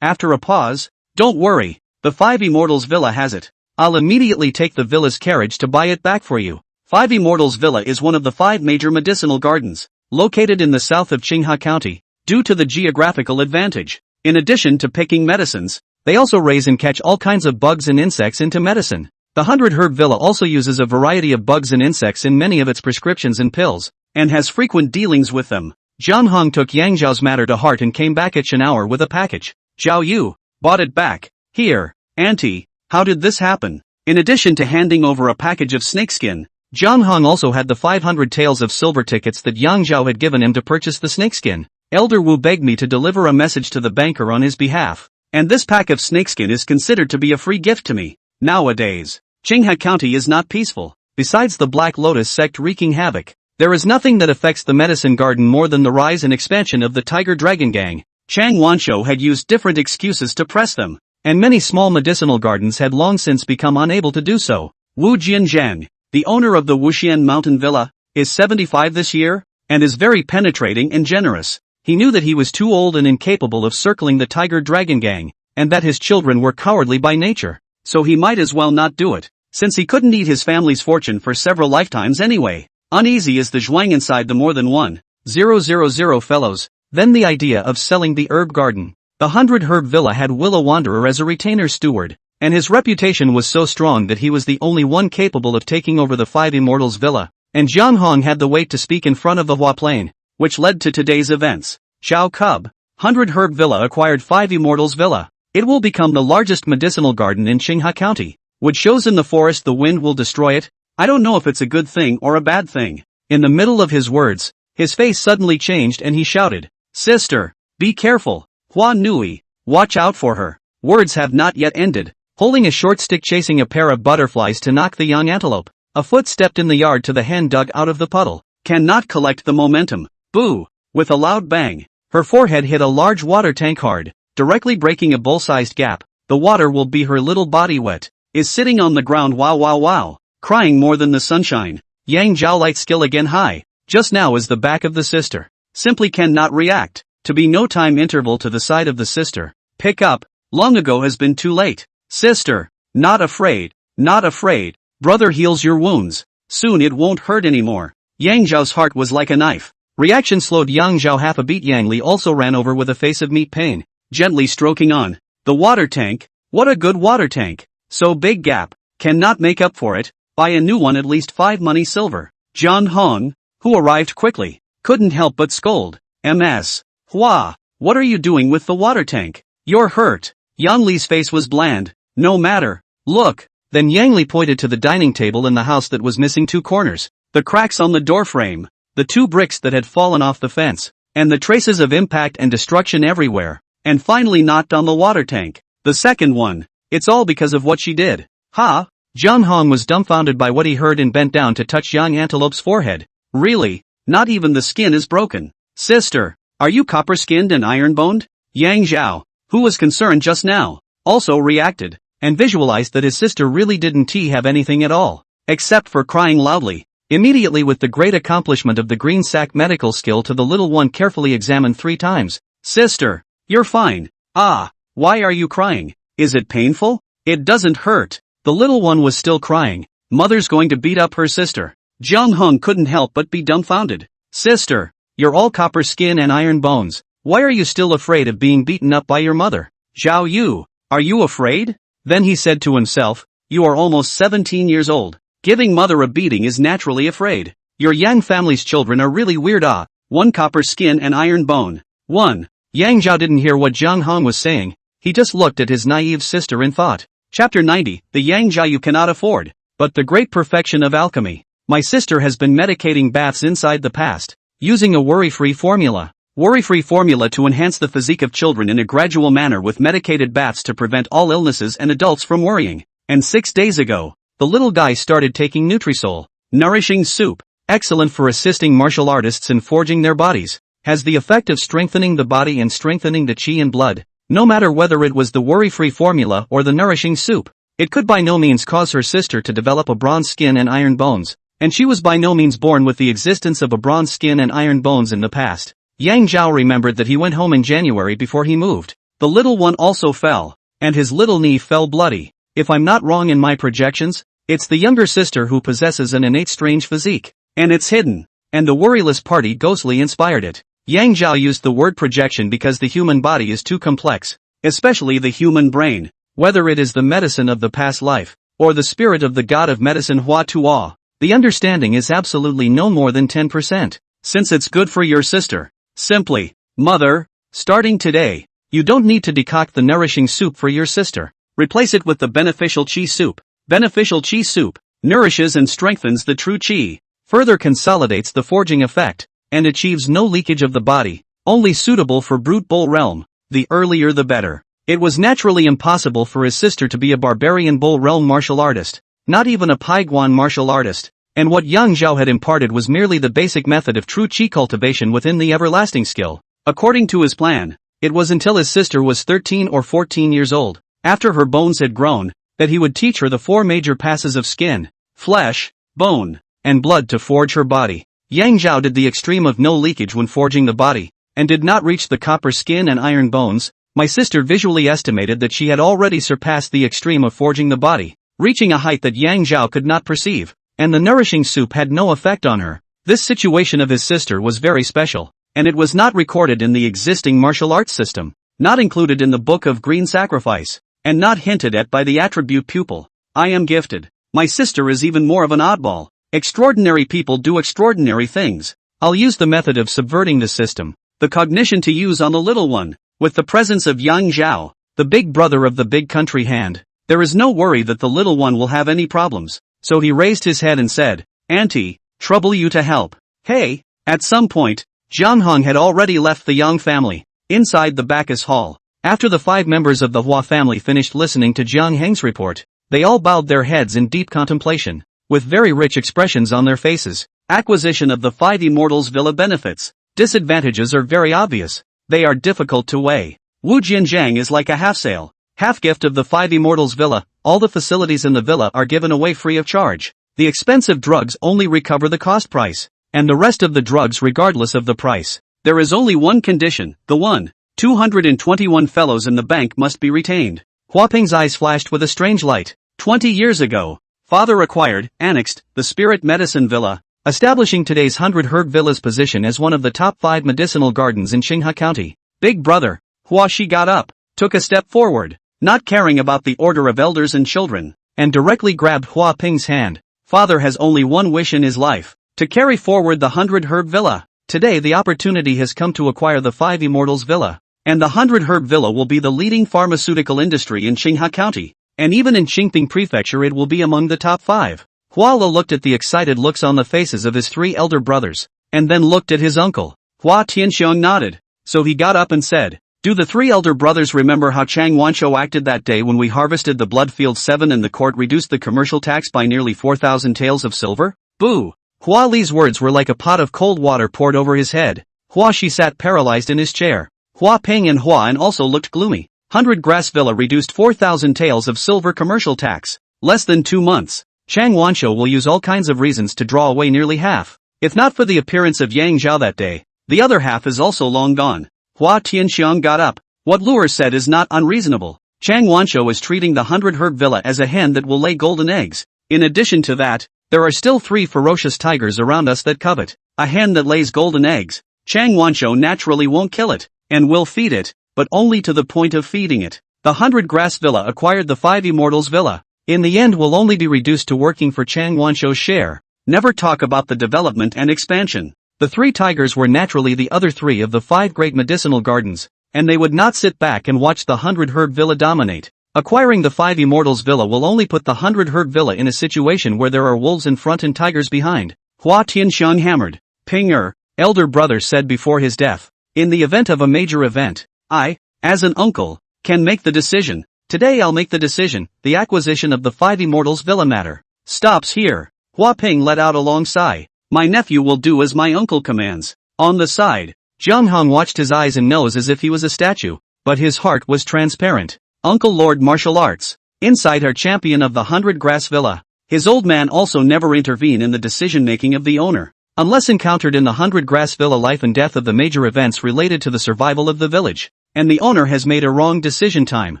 After a pause, don't worry, the 5 Immortals Villa has it. I'll immediately take the villa's carriage to buy it back for you. 5 Immortals Villa is one of the 5 major medicinal gardens, located in the south of Qinghe County, due to the geographical advantage. In addition to picking medicines, they also raise and catch all kinds of bugs and insects into medicine. The 100 Herb Villa also uses a variety of bugs and insects in many of its prescriptions and pills, and has frequent dealings with them. Jiang Hong took Yang Zhao's matter to heart and came back at an hour with a package. Zhao Yu bought it back. Here, Auntie, how did this happen? In addition to handing over a package of snakeskin, Jiang Hong also had the 500 taels of silver tickets that Yang Zhao had given him to purchase the snakeskin. Elder Wu begged me to deliver a message to the banker on his behalf, and this pack of snakeskin is considered to be a free gift to me. Nowadays, Qinghe County is not peaceful. Besides the Black Lotus sect wreaking havoc, there is nothing that affects the medicine garden more than the rise and expansion of the Tiger Dragon Gang. Chang Wanshou had used different excuses to press them, and many small medicinal gardens had long since become unable to do so. Wu Jianzhang, the owner of the Wuxian Mountain Villa, is 75 this year, and is very penetrating and generous. He knew that he was too old and incapable of circling the Tiger Dragon Gang, and that his children were cowardly by nature, so he might as well not do it, since he couldn't eat his family's fortune for several lifetimes anyway. Uneasy as the zhuang inside the more than 1,000 fellows, then the idea of selling the herb garden. The 100 Herb Villa had Willow Wanderer as a retainer steward, and his reputation was so strong that he was the only one capable of taking over the Five Immortals Villa, and Jiang Hong had the weight to speak in front of the Hua Plain, which led to today's events. Xiao Cub, 100 Herb Villa acquired 5 Immortals Villa. It will become the largest medicinal garden in Qinghai County. Wood shows in the forest, the wind will destroy it. I don't know if it's a good thing or a bad thing. In the middle of his words, his face suddenly changed and he shouted, "Sister, be careful, Hua Nui, watch out for her." Words have not yet ended. Holding a short stick chasing a pair of butterflies to knock the young antelope, a foot stepped in the yard to the hen dug out of the puddle. Cannot collect the momentum. Boo! With a loud bang, her forehead hit a large water tank hard, directly breaking a bowl-sized gap. The water will be her little body wet. Is sitting on the ground, wow, crying more than the sunshine. Yang Zhao light skill again high, just now is the back of the sister. Simply cannot react. To be no time interval to the side of the sister. Pick up, long ago has been too late. Sister, not afraid, not afraid. Brother heals your wounds. Soon it won't hurt anymore. Yang Zhao's heart was like a knife. Reaction slowed Yang Zhao half a beat. Yang Li also ran over with a face of meat pain, gently stroking on the water tank. What a good water tank. So big gap, cannot make up for it. Buy a new one, at least 5 money silver. Jiang Hong, who arrived quickly, couldn't help but scold. Ms. Hua, what are you doing with the water tank? You're hurt. Yang Li's face was bland. No matter. Look. Then Yang Li pointed to the dining table in the house that was missing 2 corners, the cracks on the door frame, the 2 bricks that had fallen off the fence, and the traces of impact and destruction everywhere, and finally knocked on the water tank. The second one. It's all because of what she did. Ha! Jiang Hong was dumbfounded by what he heard and bent down to touch young antelope's forehead. Really? Not even the skin is broken. Sister, are you copper-skinned and iron-boned? Yang Zhao, who was concerned just now, also reacted, and visualized that his sister really didn't have anything at all, except for crying loudly. Immediately, with the great accomplishment of the green sack medical skill, to the little one carefully examined 3 times. Sister, you're fine. Ah, why are you crying? Is it painful? It doesn't hurt. The little one was still crying. Mother's going to beat up her sister. Jiang Hong couldn't help but be dumbfounded. Sister, you're all copper skin and iron bones. Why are you still afraid of being beaten up by your mother? Zhao Yu, are you afraid? Then he said to himself, you are almost 17 years old. Giving mother a beating is naturally afraid. Your Yang family's children are really weird. 1 copper skin and iron bone. 1. Yang Zhao didn't hear what Jiang Hong was saying. He just looked at his naive sister in thought. Chapter 90, the Yang Zhao you cannot afford, but the great perfection of alchemy. My sister has been medicating baths inside the past, using a worry-free formula. Worry-free formula to enhance the physique of children in a gradual manner with medicated baths to prevent all illnesses and adults from worrying. And 6 days ago, the little guy started taking Nutrisol, nourishing soup, excellent for assisting martial artists in forging their bodies, has the effect of strengthening the body and strengthening the chi and blood. No matter whether it was the worry-free formula or the nourishing soup, it could by no means cause her sister to develop a bronze skin and iron bones, and she was by no means born with the existence of a bronze skin and iron bones in the past. Yang Zhao remembered that he went home in January before he moved. The little one also fell, and his little knee fell bloody. If I'm not wrong in my projections, it's the younger sister who possesses an innate strange physique, and it's hidden, and the worryless party ghostly inspired it. Yang Zhao used the word projection because the human body is too complex, especially the human brain. Whether it is the medicine of the past life, or the spirit of the god of medicine Hua Tuo, the understanding is absolutely no more than 10%. Since it's good for your sister, simply, mother, starting today, you don't need to decoct the nourishing soup for your sister. Replace it with the beneficial chi soup. Beneficial chi soup nourishes and strengthens the true chi, further consolidates the forging effect, and achieves no leakage of the body, only suitable for brute bull realm. The earlier the better. It was naturally impossible for his sister to be a barbarian bull realm martial artist, not even a Paiguan martial artist, and what Yang Zhao had imparted was merely the basic method of true chi cultivation within the everlasting skill. According to his plan, it was until his sister was 13 or 14 years old, after her bones had grown, that he would teach her the 4 major passes of skin, flesh, bone, and blood to forge her body. Yang Zhao did the extreme of no leakage when forging the body, and did not reach the copper skin and iron bones. My sister visually estimated that she had already surpassed the extreme of forging the body, reaching a height that Yang Zhao could not perceive, and the nourishing soup had no effect on her. This situation of his sister was very special, and it was not recorded in the existing martial arts system, not included in the Book of Green Sacrifice, and not hinted at by the attribute pupil. I am gifted. My sister is even more of an oddball. Extraordinary people do extraordinary things. I'll use the method of subverting the system. The cognition to use on the little one. With the presence of Yang Zhao, the big brother of the big country hand, there is no worry that the little one will have any problems. So he raised his head and said, Auntie, trouble you to help. Hey. At some point, Jiang Hong had already left the Yang family. Inside the Bacchus Hall, after the 5 members of the Hua family finished listening to Jiang Heng's report, they all bowed their heads in deep contemplation, with very rich expressions on their faces. Acquisition of the 5 Immortals Villa benefits. Disadvantages are very obvious. They are difficult to weigh. Wu Jianjiang is like a half-sale, half-gift of the 5 Immortals Villa. All the facilities in the villa are given away free of charge. The expensive drugs only recover the cost price, and the rest of the drugs regardless of the price. There is only one condition, the 221 fellows in the bank must be retained. Hua Ping's eyes flashed with a strange light. 20 years ago, father acquired, annexed, the Spirit Medicine Villa, establishing today's 100 Herb Villa's position as one of the top 5 medicinal gardens in Qinghai County. Big brother, Hua Shi got up, took a step forward, not caring about the order of elders and children, and directly grabbed Hua Ping's hand. Father has only one wish in his life, to carry forward the 100 Herb Villa. Today the opportunity has come to acquire the 5 Immortals Villa, and the 100 Herb Villa will be the leading pharmaceutical industry in Qinghai County, and even in Qingping Prefecture it will be among the top 5. Hua Le looked at the excited looks on the faces of his 3 elder brothers, and then looked at his uncle. Hua Tianxiong nodded, so he got up and said, Do the 3 elder brothers remember how Chang Wanshou acted that day when we harvested the Bloodfield 7 and the court reduced the commercial tax by nearly 4,000 taels of silver? Boo! Hua Li's words were like a pot of cold water poured over his head. Hua Shi sat paralyzed in his chair. Hua Ping and Hua An also looked gloomy. 100 Grass Villa reduced 4,000 taels of silver commercial tax. Less than 2 months. Chang Wanshou will use all kinds of reasons to draw away nearly half. If not for the appearance of Yang Zhao that day, the other half is also long gone. Hua Tianxiong got up. What Luer said is not unreasonable. Chang Wanshou is treating the 100 Herb Villa as a hen that will lay golden eggs. In addition to that, there are still 3 ferocious tigers around us that covet a hen that lays golden eggs. Chang Wanshou naturally won't kill it, and will feed it, but only to the point of feeding it. The 100 Grass Villa acquired the 5 Immortals Villa. In the end will only be reduced to working for Chang Wanshou's share. Never talk about the development and expansion. The 3 tigers were naturally the other 3 of the 5 great medicinal gardens, and they would not sit back and watch the 100 Herb Villa dominate. Acquiring the 5 Immortals Villa will only put the 100 Herb Villa in a situation where there are wolves in front and tigers behind. Hua Tianxiong hammered. Ping elder brother said before his death, in the event of a major event, I, as an uncle, can make the decision. Today I'll make the decision. The acquisition of the 5 Immortals Villa matter stops here. Hua Ping let out a long sigh. My nephew will do as my uncle commands. On the side, Jiang Hong watched his eyes and nose as if he was a statue, but his heart was transparent. Uncle Lord Martial Arts. Inside her champion of the 100 Grass Villa. His old man also never intervene in the decision-making of the owner. Unless encountered in the 100 Grass Villa life and death of the major events related to the survival of the village. And the owner has made a wrong decision time.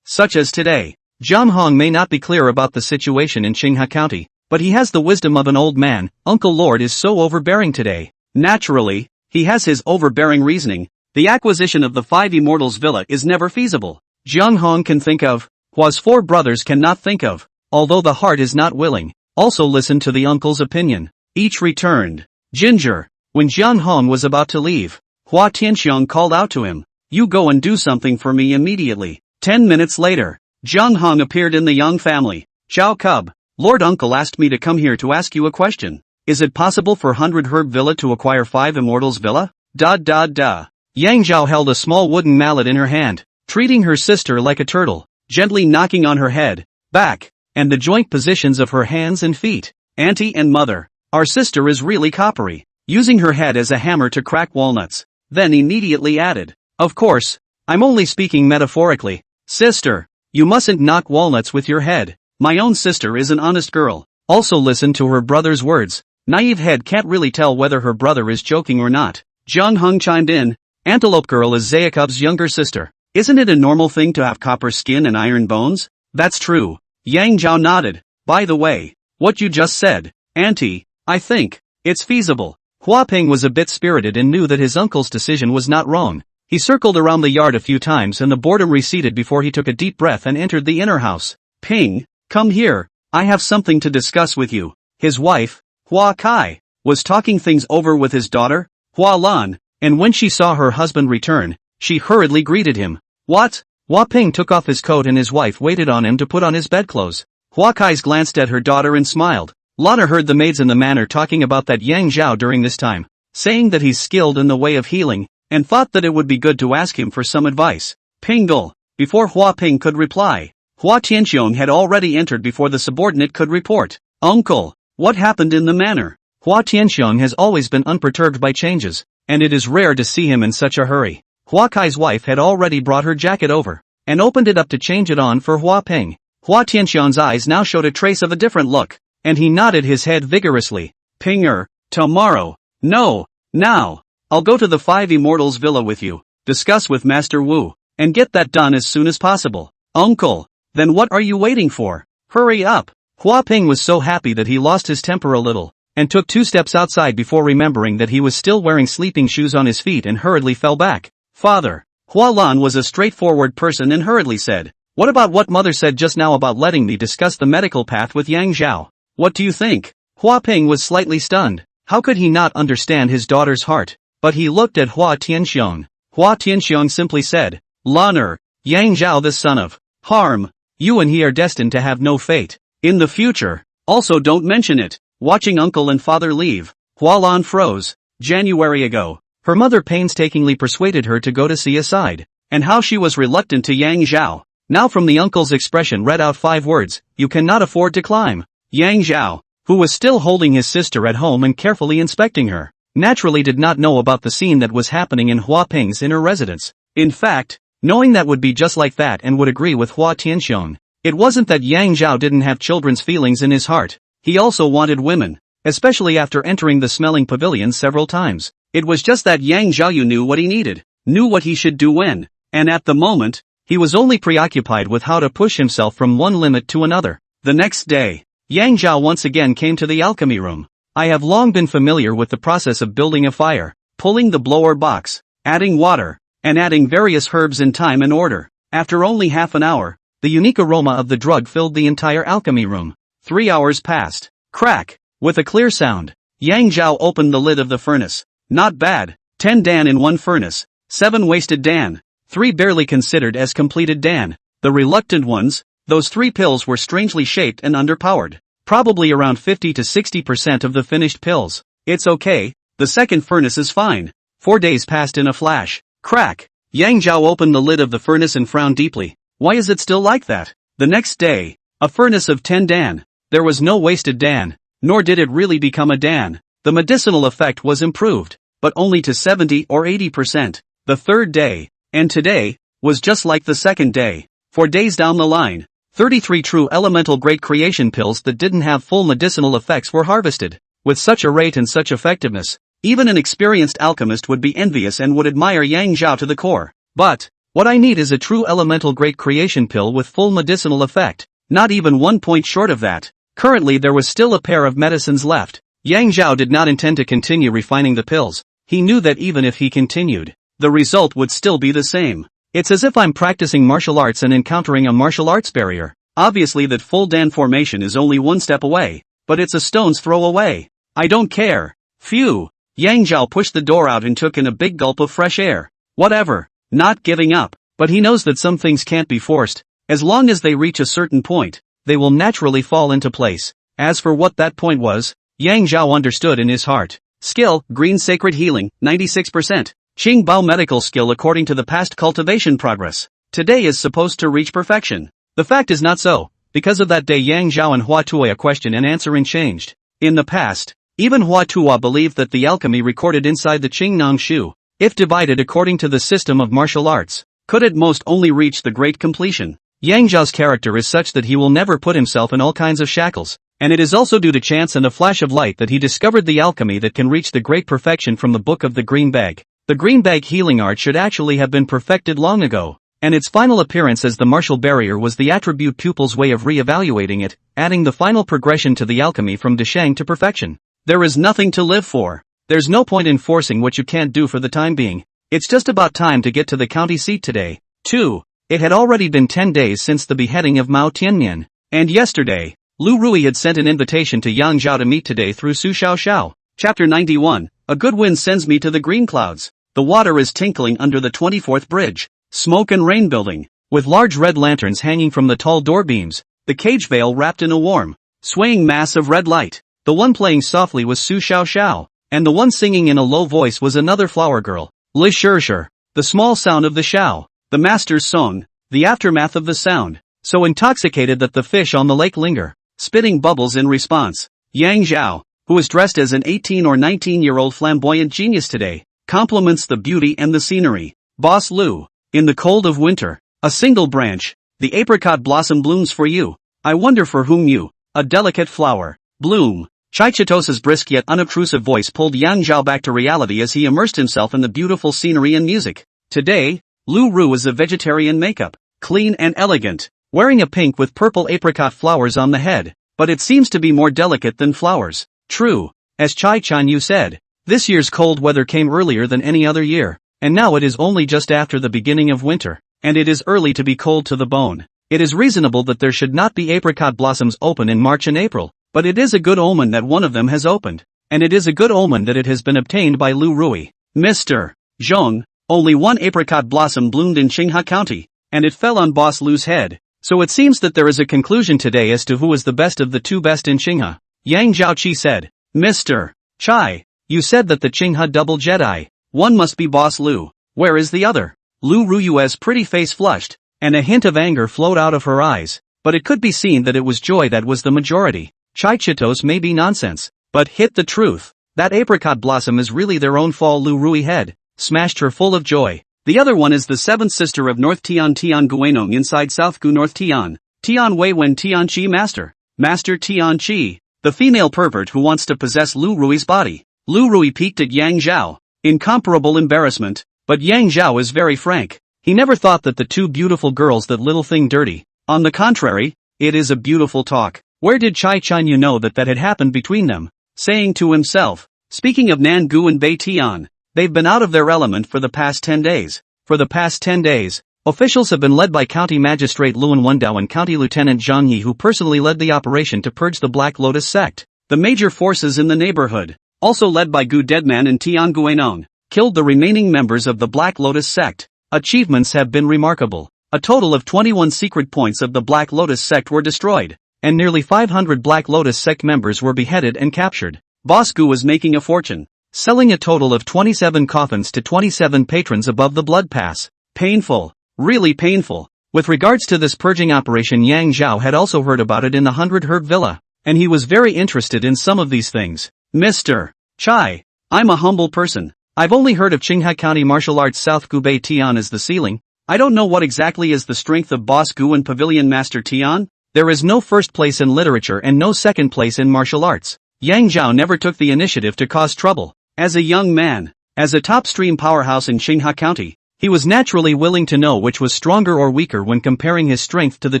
Such as today. Jiang Hong may not be clear about the situation in Qinghai County, but he has the wisdom of an old man. Uncle Lord is so overbearing today. Naturally, he has his overbearing reasoning. The acquisition of the 5 Immortals Villa is never feasible. Jiang Hong can think of, Hua's 4 brothers cannot think of, although the heart is not willing. Also listen to the uncle's opinion. Each returned. Ginger. When Jiang Hong was about to leave, Hua Tianxiong called out to him. You go and do something for me immediately. 10 minutes later, Jiang Hong appeared in the Yang family. Chow Cub, Lord Uncle asked me to come here to ask you a question. Is it possible for 100 Herb Villa to acquire 5 Immortals Villa? Yang Zhao held a small wooden mallet in her hand, treating her sister like a turtle, gently knocking on her head, back, and the joint positions of her hands and feet. Auntie and mother, our sister is really coppery, using her head as a hammer to crack walnuts. Then immediately added, of course, I'm only speaking metaphorically. Sister, you mustn't knock walnuts with your head. My own sister is an honest girl. Also listen to her brother's words. Naive head can't really tell whether her brother is joking or not. Jiang Hong chimed in. Antelope Girl is Zayakub's younger sister. Isn't it a normal thing to have copper skin and iron bones? That's true. Yang Zhao nodded. By the way, what you just said, Auntie, I think it's feasible. Hua Ping was a bit spirited and knew that his uncle's decision was not wrong. He circled around the yard a few times and the boredom receded before he took a deep breath and entered the inner house. Ping, come here, I have something to discuss with you. His wife, Hua Kai, was talking things over with his daughter, Hua Lan, and when she saw her husband return, she hurriedly greeted him. What? Hua Ping took off his coat and his wife waited on him to put on his bedclothes. Hua Kai glanced at her daughter and smiled. Lana heard the maids in the manor talking about that Yang Zhao during this time, saying that he's skilled in the way of healing, and thought that it would be good to ask him for some advice. Pingle. Before Hua Ping could reply, Hua Tianxiong had already entered before the subordinate could report. Uncle, what happened in the manor? Hua Tianxiong has always been unperturbed by changes, and it is rare to see him in such a hurry. Hua Kai's wife had already brought her jacket over, and opened it up to change it on for Hua Ping. Hua Tianxiong's eyes now showed a trace of a different look, and he nodded his head vigorously. Pinger, tomorrow. No, now. I'll go to the Five Immortals Villa with you, discuss with Master Wu, and get that done as soon as possible. Uncle, then what are you waiting for? Hurry up. Hua Ping was so happy that he lost his temper a little, and took 2 steps outside before remembering that he was still wearing sleeping shoes on his feet and hurriedly fell back. Father. Hua Lan was a straightforward person and hurriedly said, what about what mother said just now about letting me discuss the medical path with Yang Zhao? What do you think? Hua Ping was slightly stunned. How could he not understand his daughter's heart? But he looked at Hua Tianxiong. Hua Tianxiong simply said, Laner, Yang Zhao the son of harm, you and he are destined to have no fate in the future. Also don't mention it. Watching uncle and father leave, Hua Lan froze. January ago, her mother painstakingly persuaded her to go to see a side, and how she was reluctant to Yang Zhao. Now from the uncle's expression read out 5 words, you cannot afford to climb. Yang Zhao, who was still holding his sister at home and carefully inspecting her, naturally did not know about the scene that was happening in Hua Ping's inner residence. In fact, knowing that would be just like that and would agree with Hua Tianxiong, it wasn't that Yang Zhao didn't have children's feelings in his heart, he also wanted women, especially after entering the smelling pavilion several times. It was just that Yang Zhao knew what he needed, knew what he should do when, and at the moment, he was only preoccupied with how to push himself from one limit to another. The next day, Yang Zhao once again came to the alchemy room. I have long been familiar with the process of building a fire, pulling the blower box, adding water, and adding various herbs in time and order. After only half an hour, the unique aroma of the drug filled the entire alchemy room. 3 hours passed. Crack! With a clear sound, Yang Zhao opened the lid of the furnace. Not bad. 10 dan in one furnace, 7 wasted dan, 3 barely considered as completed dan. The reluctant ones, those 3 pills were strangely shaped and underpowered. Probably around 50 to 60% of the finished pills. It's okay, the second furnace is fine. 4 days passed in a flash. Crack! Yang Zhao opened the lid of the furnace and frowned deeply. Why is it still like that? The next day, a furnace of 10 dan. There was no wasted dan, nor did it really become a dan. The medicinal effect was improved, but only to 70 or 80%. The third day, and today, was just like the second day. 4 days down the line, 33 true elemental great creation pills that didn't have full medicinal effects were harvested. With such a rate and such effectiveness, even an experienced alchemist would be envious and would admire Yang Zhao to the core. But, what I need is a true elemental great creation pill with full medicinal effect. Not even 1 point short of that. Currently there was still a pair of medicines left. Yang Zhao did not intend to continue refining the pills. He knew that even if he continued, the result would still be the same. It's as if I'm practicing martial arts and encountering a martial arts barrier. Obviously that full dan formation is only 1 step away, but it's a stone's throw away. I don't care. Phew. Yang Zhao pushed the door out and took in a big gulp of fresh air. Whatever. Not giving up. But he knows that some things can't be forced. As long as they reach a certain point, they will naturally fall into place. As for what that point was, Yang Zhao understood in his heart. Skill, Green Sacred Healing, 96%. Qing Bao medical skill according to the past cultivation progress. Today is supposed to reach perfection. The fact is not so. Because of that day Yang Zhao and Hua Tuoya question and answering changed. In the past, even Hua Tuoya believed that the alchemy recorded inside the Qing Nang Shu, if divided according to the system of martial arts, could at most only reach the great completion. Yang Zhao's character is such that he will never put himself in all kinds of shackles, and it is also due to chance and a flash of light that he discovered the alchemy that can reach the great perfection from the Book of the Green Bag. The Green Bag healing art should actually have been perfected long ago, and its final appearance as the martial barrier was the attribute pupil's way of re-evaluating it, adding the final progression to the alchemy from Deshang to perfection. There is nothing to live for. There's no point in forcing what you can't do for the time being. It's just about time to get to the county seat today. 2. It had already been 10 days since the beheading of Mao Tianmian. And yesterday, Lu Rui had sent an invitation to Yang Zhao to meet today through Su Xiao. Chapter 91. A good wind sends me to the green clouds. The water is tinkling under the 24th bridge. Smoke and rain building. With large red lanterns hanging from the tall door beams, the cage veil wrapped in a warm, swaying mass of red light. The one playing softly was Su Xiao, and the one singing in a low voice was another flower girl, Li Shir. The small sound of the Xiao, the master's song, the aftermath of the sound, so intoxicated that the fish on the lake linger, spitting bubbles in response. Yang Zhao, who is dressed as an 18 or 19-year-old flamboyant genius today, compliments the beauty and the scenery. Boss Lu, in the cold of winter, a single branch, the apricot blossom blooms for you. I wonder for whom you, a delicate flower, bloom. Chai Chitos's brisk yet unobtrusive voice pulled Yang Zhao back to reality as he immersed himself in the beautiful scenery and music. Today, Lu Ru is a vegetarian makeup, clean and elegant, wearing a pink with purple apricot flowers on the head, but it seems to be more delicate than flowers. True, as Chai Chanyu said, this year's cold weather came earlier than any other year, and now it is only just after the beginning of winter, and it is early to be cold to the bone. It is reasonable that there should not be apricot blossoms open in March and April, but it is a good omen that one of them has opened, and it is a good omen that it has been obtained by Lu Rui. Mr. Zhong, only one apricot blossom bloomed in Qinghe County, and it fell on Boss Lu's head, so it seems that there is a conclusion today as to who is the best of the two best in Qinghe. Yang Zhaoqi said, Mr. Chai, you said that the Qinghe double Jedi, one must be Boss Lu, where is the other? Lu Ruyue's pretty face flushed, and a hint of anger flowed out of her eyes, but it could be seen that it was joy that was the majority. Chai Chitos may be nonsense, but hit the truth. That apricot blossom is really their own fall. Lu Rui head smashed her full of joy. The other one is the seventh sister of North Tian Guenong inside South Gu North Tian Wei Wen Tian Chi Master Tian Chi, the female pervert who wants to possess Lu Rui's body. Lu Rui peeked at Yang Zhao, incomparable embarrassment, but Yang Zhao is very frank. He never thought that the two beautiful girls that little thing dirty. On the contrary, it is a beautiful talk. Where did Chai Chanyu know that had happened between them? Saying to himself, speaking of Nan Gu and Bei Tian, they've been out of their element for the past 10 days. For the past 10 days, officials have been led by County Magistrate Luan Wendao and County Lieutenant Zhang Yi, who personally led the operation to purge the Black Lotus sect. The major forces in the neighborhood, also led by Gu Deadman and Tian Guenong, killed the remaining members of the Black Lotus sect. Achievements have been remarkable. A total of 21 secret points of the Black Lotus sect were destroyed, and nearly 500 Black Lotus sect members were beheaded and captured. Boss Gu was making a fortune, selling a total of 27 coffins to 27 patrons above the blood pass. Painful. Really painful. With regards to this purging operation, Yang Zhao had also heard about it in the 100 Herb Villa, and he was very interested in some of these things. Mr. Chai, I'm a humble person. I've only heard of Qinghe County Martial Arts South Gu Bei Tian as the ceiling. I don't know what exactly is the strength of Boss Gu and Pavilion Master Tian. There is no first place in literature and no second place in martial arts. Yang Zhao never took the initiative to cause trouble. As a young man, as a top-stream powerhouse in Qinghe County, he was naturally willing to know which was stronger or weaker when comparing his strength to the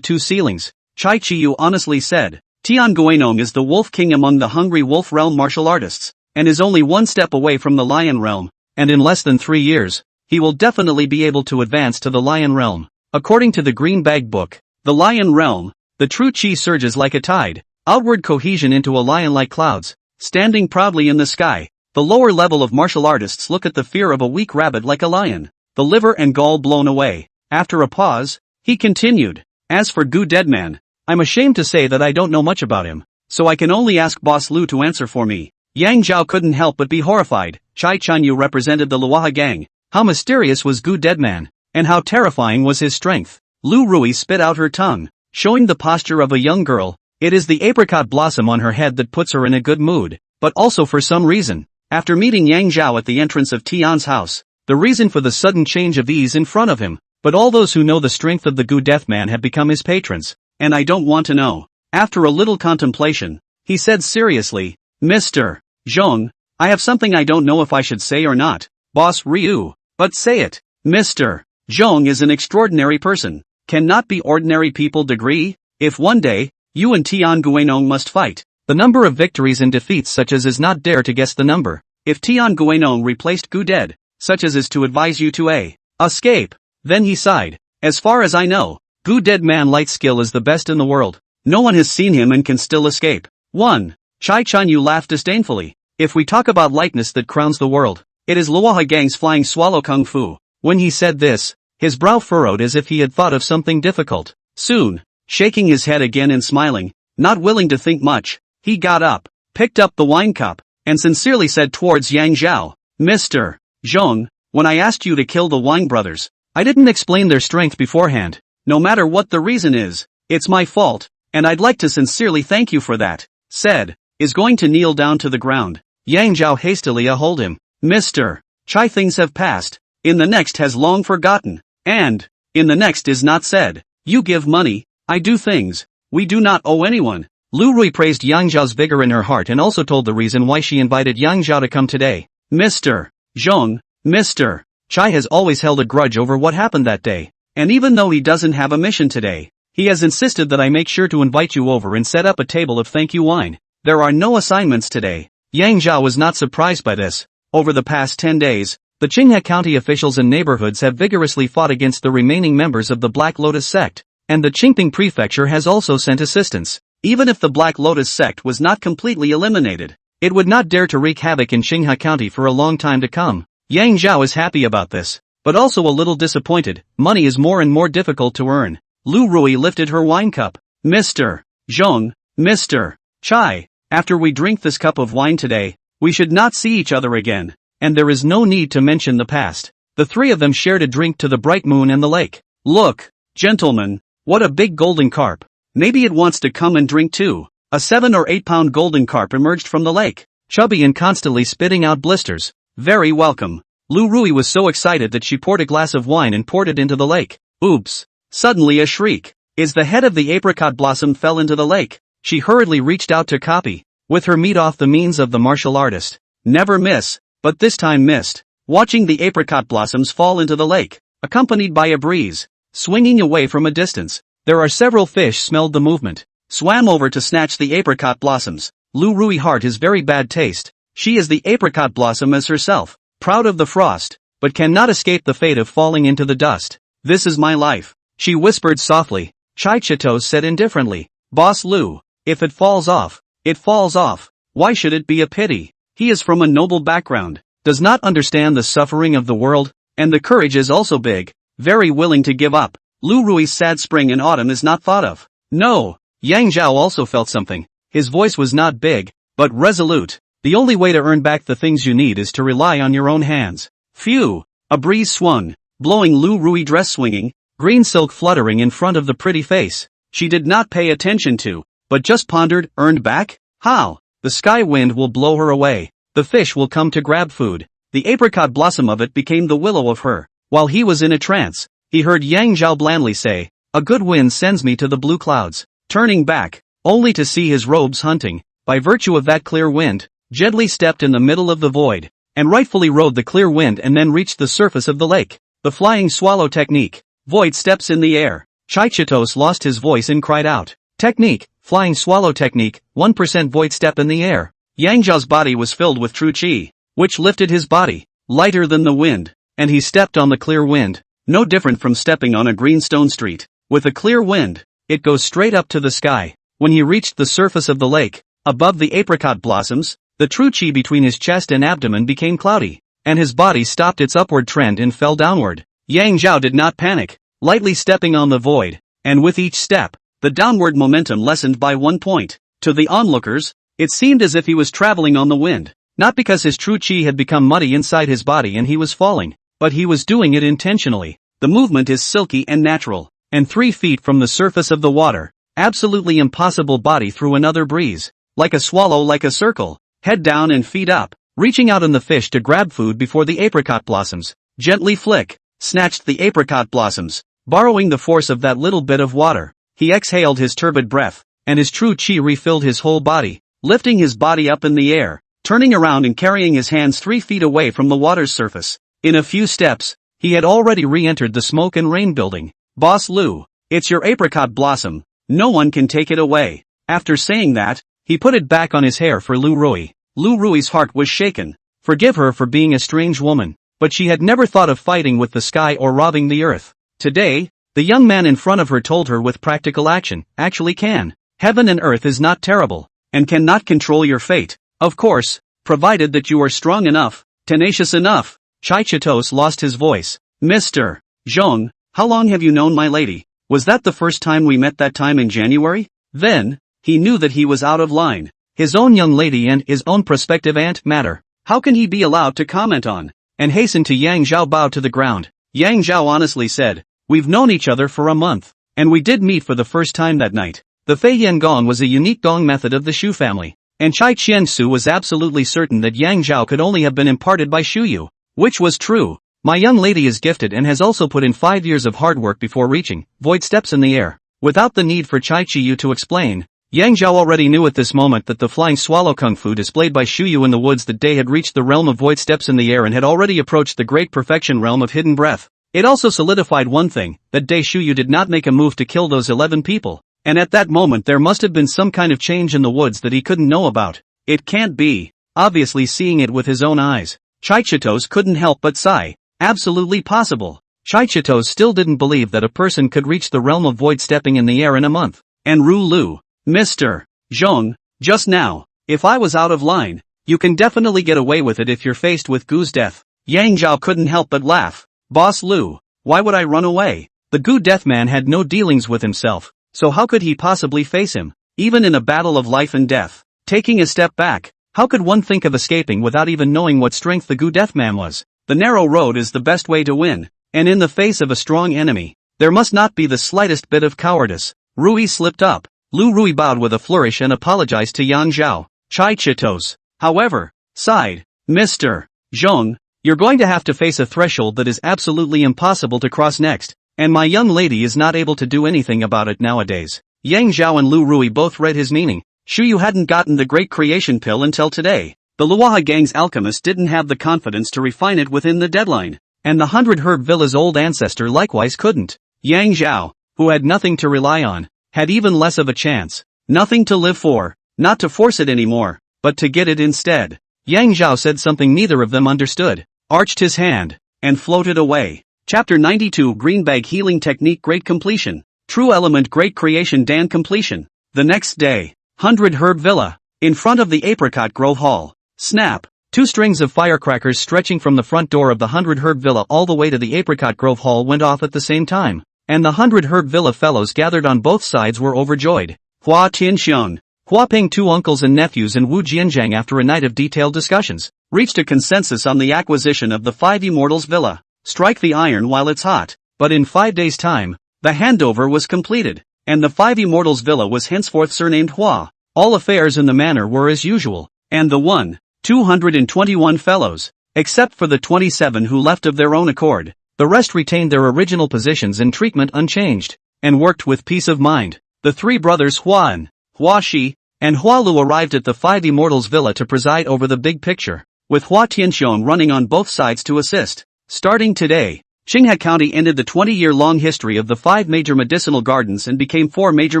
two ceilings. Chai Chiyu honestly said, Tian Guenong is the wolf king among the hungry wolf realm martial artists, and is only one step away from the lion realm, and in less than 3 years, he will definitely be able to advance to the lion realm. According to the Green Bag book, the lion realm, the true chi surges like a tide, outward cohesion into a lion like clouds, standing proudly in the sky. The lower level of martial artists look at the fear of a weak rabbit like a lion, the liver and gall blown away. After a pause, he continued, as for Gu Deadman, I'm ashamed to say that I don't know much about him, so I can only ask Boss Lu to answer for me. Yang Zhao couldn't help but be horrified. Chai Chanyu represented the Luaha gang. How mysterious was Gu Deadman, and how terrifying was his strength. Lu Rui spit out her tongue, showing the posture of a young girl. It is the apricot blossom on her head that puts her in a good mood, but also for some reason. After meeting Yang Zhao at the entrance of Tian's house, the reason for the sudden change of ease in front of him, but all those who know the strength of the Gu Deathman have become his patrons, and I don't want to know. After a little contemplation, he said seriously, Mr. Zhong, I have something I don't know if I should say or not, Boss Ryu, but say it. Mr. Zhong is an extraordinary person. Cannot be ordinary people agree? If one day, you and Tian Guenong must fight, the number of victories and defeats such as is not dare to guess the number. If Tian Guenong replaced Gu Dead, such as is to advise you to escape. Then he sighed. As far as I know, Gu Dead Man light skill is the best in the world. No one has seen him and can still escape. 1. Chai Chan Yu laughed disdainfully. If we talk about lightness that crowns the world, it is Luoha Gang's flying swallow kung fu. When he said this, his brow furrowed as if he had thought of something difficult. Soon, shaking his head again and smiling, not willing to think much, he got up, picked up the wine cup, and sincerely said towards Yang Zhao, Mr. Zhong, when I asked you to kill the Wang brothers, I didn't explain their strength beforehand. No matter what the reason is, it's my fault, and I'd like to sincerely thank you for that. Said, is going to kneel down to the ground. Yang Zhao hastily hold him. Mr. Chai, things have passed, in the next has long forgotten, and, in the next is not said. You give money, I do things, we do not owe anyone. Lu Rui praised Yang Zhao's vigor in her heart and also told the reason why she invited Yang Zhao to come today. Mr. Zhong, Mr. Chai has always held a grudge over what happened that day, and even though he doesn't have a mission today, he has insisted that I make sure to invite you over and set up a table of thank you wine. There are no assignments today. Yang Zhao was not surprised by this. Over the past 10 days, the Qinghe County officials and neighborhoods have vigorously fought against the remaining members of the Black Lotus sect, and the Qingping prefecture has also sent assistance. Even if the Black Lotus sect was not completely eliminated, it would not dare to wreak havoc in Qinghe County for a long time to come. Yang Zhao is happy about this, but also a little disappointed. Money is more and more difficult to earn. Lu Rui lifted her wine cup. Mr. Zhong, Mr. Chai, after we drink this cup of wine today, we should not see each other again, and there is no need to mention the past. The three of them shared a drink to the bright moon and the lake. Look, gentlemen, what a big golden carp. Maybe it wants to come and drink too. A 7 or 8 pound golden carp emerged from the lake, chubby and constantly spitting out blisters. Very welcome. Lu Rui was so excited that she poured a glass of wine and poured it into the lake. Oops. Suddenly a shriek. Is the head of the apricot blossom fell into the lake. She hurriedly reached out to copy, with her meat off the means of the martial artist. Never miss, but this time missed. Watching the apricot blossoms fall into the lake, accompanied by a breeze, swinging away from a distance. There are several fish smelled the movement, swam over to snatch the apricot blossoms. Lu Rui heart is very bad taste. She is the apricot blossom as herself, proud of the frost, but cannot escape the fate of falling into the dust. This is my life, she whispered softly. Chai Chitos said indifferently, Boss Lu, if it falls off, it falls off. Why should it be a pity? He is from a noble background, does not understand the suffering of the world, and the courage is also big, very willing to give up. Lu Rui's sad spring and autumn is not thought of. No. Yang Zhao also felt something. His voice was not big, but resolute. The only way to earn back the things you need is to rely on your own hands. Phew! A breeze swung, blowing Lu Rui dress swinging, green silk fluttering in front of the pretty face. She did not pay attention to, but just pondered, earned back? How? The sky wind will blow her away. The fish will come to grab food. The apricot blossom of it became the willow of her. While he was in a trance, he heard Yang Zhao blandly say, a good wind sends me to the blue clouds. Turning back, only to see his robes hunting, by virtue of that clear wind, gently stepped in the middle of the void, and rightfully rode the clear wind and then reached the surface of the lake. The flying swallow technique. Void steps in the air. Chai Chitos lost his voice and cried out. Technique, flying swallow technique, 1% void step in the air. Yang Zhao's body was filled with true qi, which lifted his body, lighter than the wind, and he stepped on the clear wind, no different from stepping on a green stone street. With a clear wind, it goes straight up to the sky. When he reached the surface of the lake, above the apricot blossoms, the true qi between his chest and abdomen became cloudy, and his body stopped its upward trend and fell downward. Yang Zhao did not panic, lightly stepping on the void, and with each step, the downward momentum lessened by 1 point. To the onlookers, it seemed as if he was traveling on the wind, not because his true qi had become muddy inside his body and he was falling, but he was doing it intentionally. The movement is silky and natural, and 3 feet from the surface of the water, absolutely impossible body through another breeze, like a swallow, like a circle, head down and feet up, reaching out on the fish to grab food before the apricot blossoms, gently flick, snatched the apricot blossoms, borrowing the force of that little bit of water. He exhaled his turbid breath, and his true qi refilled his whole body, lifting his body up in the air, turning around and carrying his hands 3 feet away from the water's surface. In a few steps, he had already re-entered the smoke and rain building. Boss Lu, it's your apricot blossom, no one can take it away. After saying that, he put it back on his hair for Lu Rui. Lu Rui's heart was shaken. Forgive her for being a strange woman. but she had never thought of fighting with the sky or robbing the earth. Today, the young man in front of her told her with practical action, actually can. Heaven and earth is not terrible, and cannot control your fate. Of course, provided that you are strong enough, tenacious enough. Chichitos lost his voice. Mr. Zhong, how long have you known my lady? Was that the first time we met that time in January? Then, he knew that he was out of line. His own young lady and his own prospective aunt matter. How can he be allowed to comment on? And hastened to Yang Zhao bow to the ground. Yang Zhao honestly said, we've known each other for a month, and we did meet for the first time that night. The Fei Yan Gong was a unique gong method of the Shu family, and Chai Qian-su was absolutely certain that Yang Zhao could only have been imparted by Shu Yu, which was true. My young lady is gifted and has also put in 5 years of hard work before reaching void steps in the air. Without the need for Chai Chi Yu to explain, Yang Zhao already knew at this moment that the flying swallow kung fu displayed by Shu Yu in the woods that day had reached the realm of void steps in the air and had already approached the great perfection realm of hidden breath. It also solidified one thing, that day Shu Yu did not make a move to kill those 11 people, and at that moment there must have been some kind of change in the woods that he couldn't know about. It can't be. Obviously seeing it with his own eyes, Chichitos couldn't help but sigh. Absolutely possible. Chichitos still didn't believe that a person could reach the realm of void stepping in the air in a month. And Ru Lu, Mr. Zhong, just now, if I was out of line, you can definitely get away with it if you're faced with Gu's death. Yang Zhao couldn't help but laugh. Boss Lu, why would I run away? The Gu death man had no dealings with himself, so how could he possibly face him, even in a battle of life and death? Taking a step back, how could one think of escaping without even knowing what strength the Gu death man was? The narrow road is the best way to win, and in the face of a strong enemy, there must not be the slightest bit of cowardice. Rui slipped up. Lu Rui bowed with a flourish and apologized to Yang Zhao. Chichitos, however, sighed. Mr. Zhong, you're going to have to face a threshold that is absolutely impossible to cross next, and my young lady is not able to do anything about it nowadays. Yang Zhao and Lu Rui both read his meaning. Shu Yu hadn't gotten the great creation pill until today. The Luaha gang's alchemist didn't have the confidence to refine it within the deadline, and the 100 Herb Villa's old ancestor likewise couldn't. Yang Zhao, who had nothing to rely on, had even less of a chance. Nothing to live for, not to force it anymore, but to get it instead. Yang Zhao said something neither of them understood, arched his hand, and floated away. Chapter 92 Green Bag Healing Technique Great Completion. True Element Great Creation Dan Completion. The next day, 100 Herb Villa, in front of the Apricot Grove Hall. Snap! 2 strings of firecrackers stretching from the front door of the 100 Herb Villa all the way to the Apricot Grove Hall went off at the same time, and the 100 Herb Villa fellows gathered on both sides were overjoyed. Hua Tianxiong, Hua Ping, 2 uncles and nephews, and Wu Jianzhang, after a night of detailed discussions, reached a consensus on the acquisition of the 5 Immortals Villa. Strike the iron while it's hot. But in 5 days' time, the handover was completed, and the 5 Immortals Villa was henceforth surnamed Hua. All affairs in the manor were as usual, and the 221 fellows, except for the 27 who left of their own accord, the rest retained their original positions and treatment unchanged, and worked with peace of mind. The 3 brothers Huan, Hua Shi, and Hua Lu arrived at the 5 Immortals Villa to preside over the big picture, with Hua Tianxiong running on both sides to assist. Starting today, Qinghe County ended the 20-year-long history of the 5 major medicinal gardens and became 4 major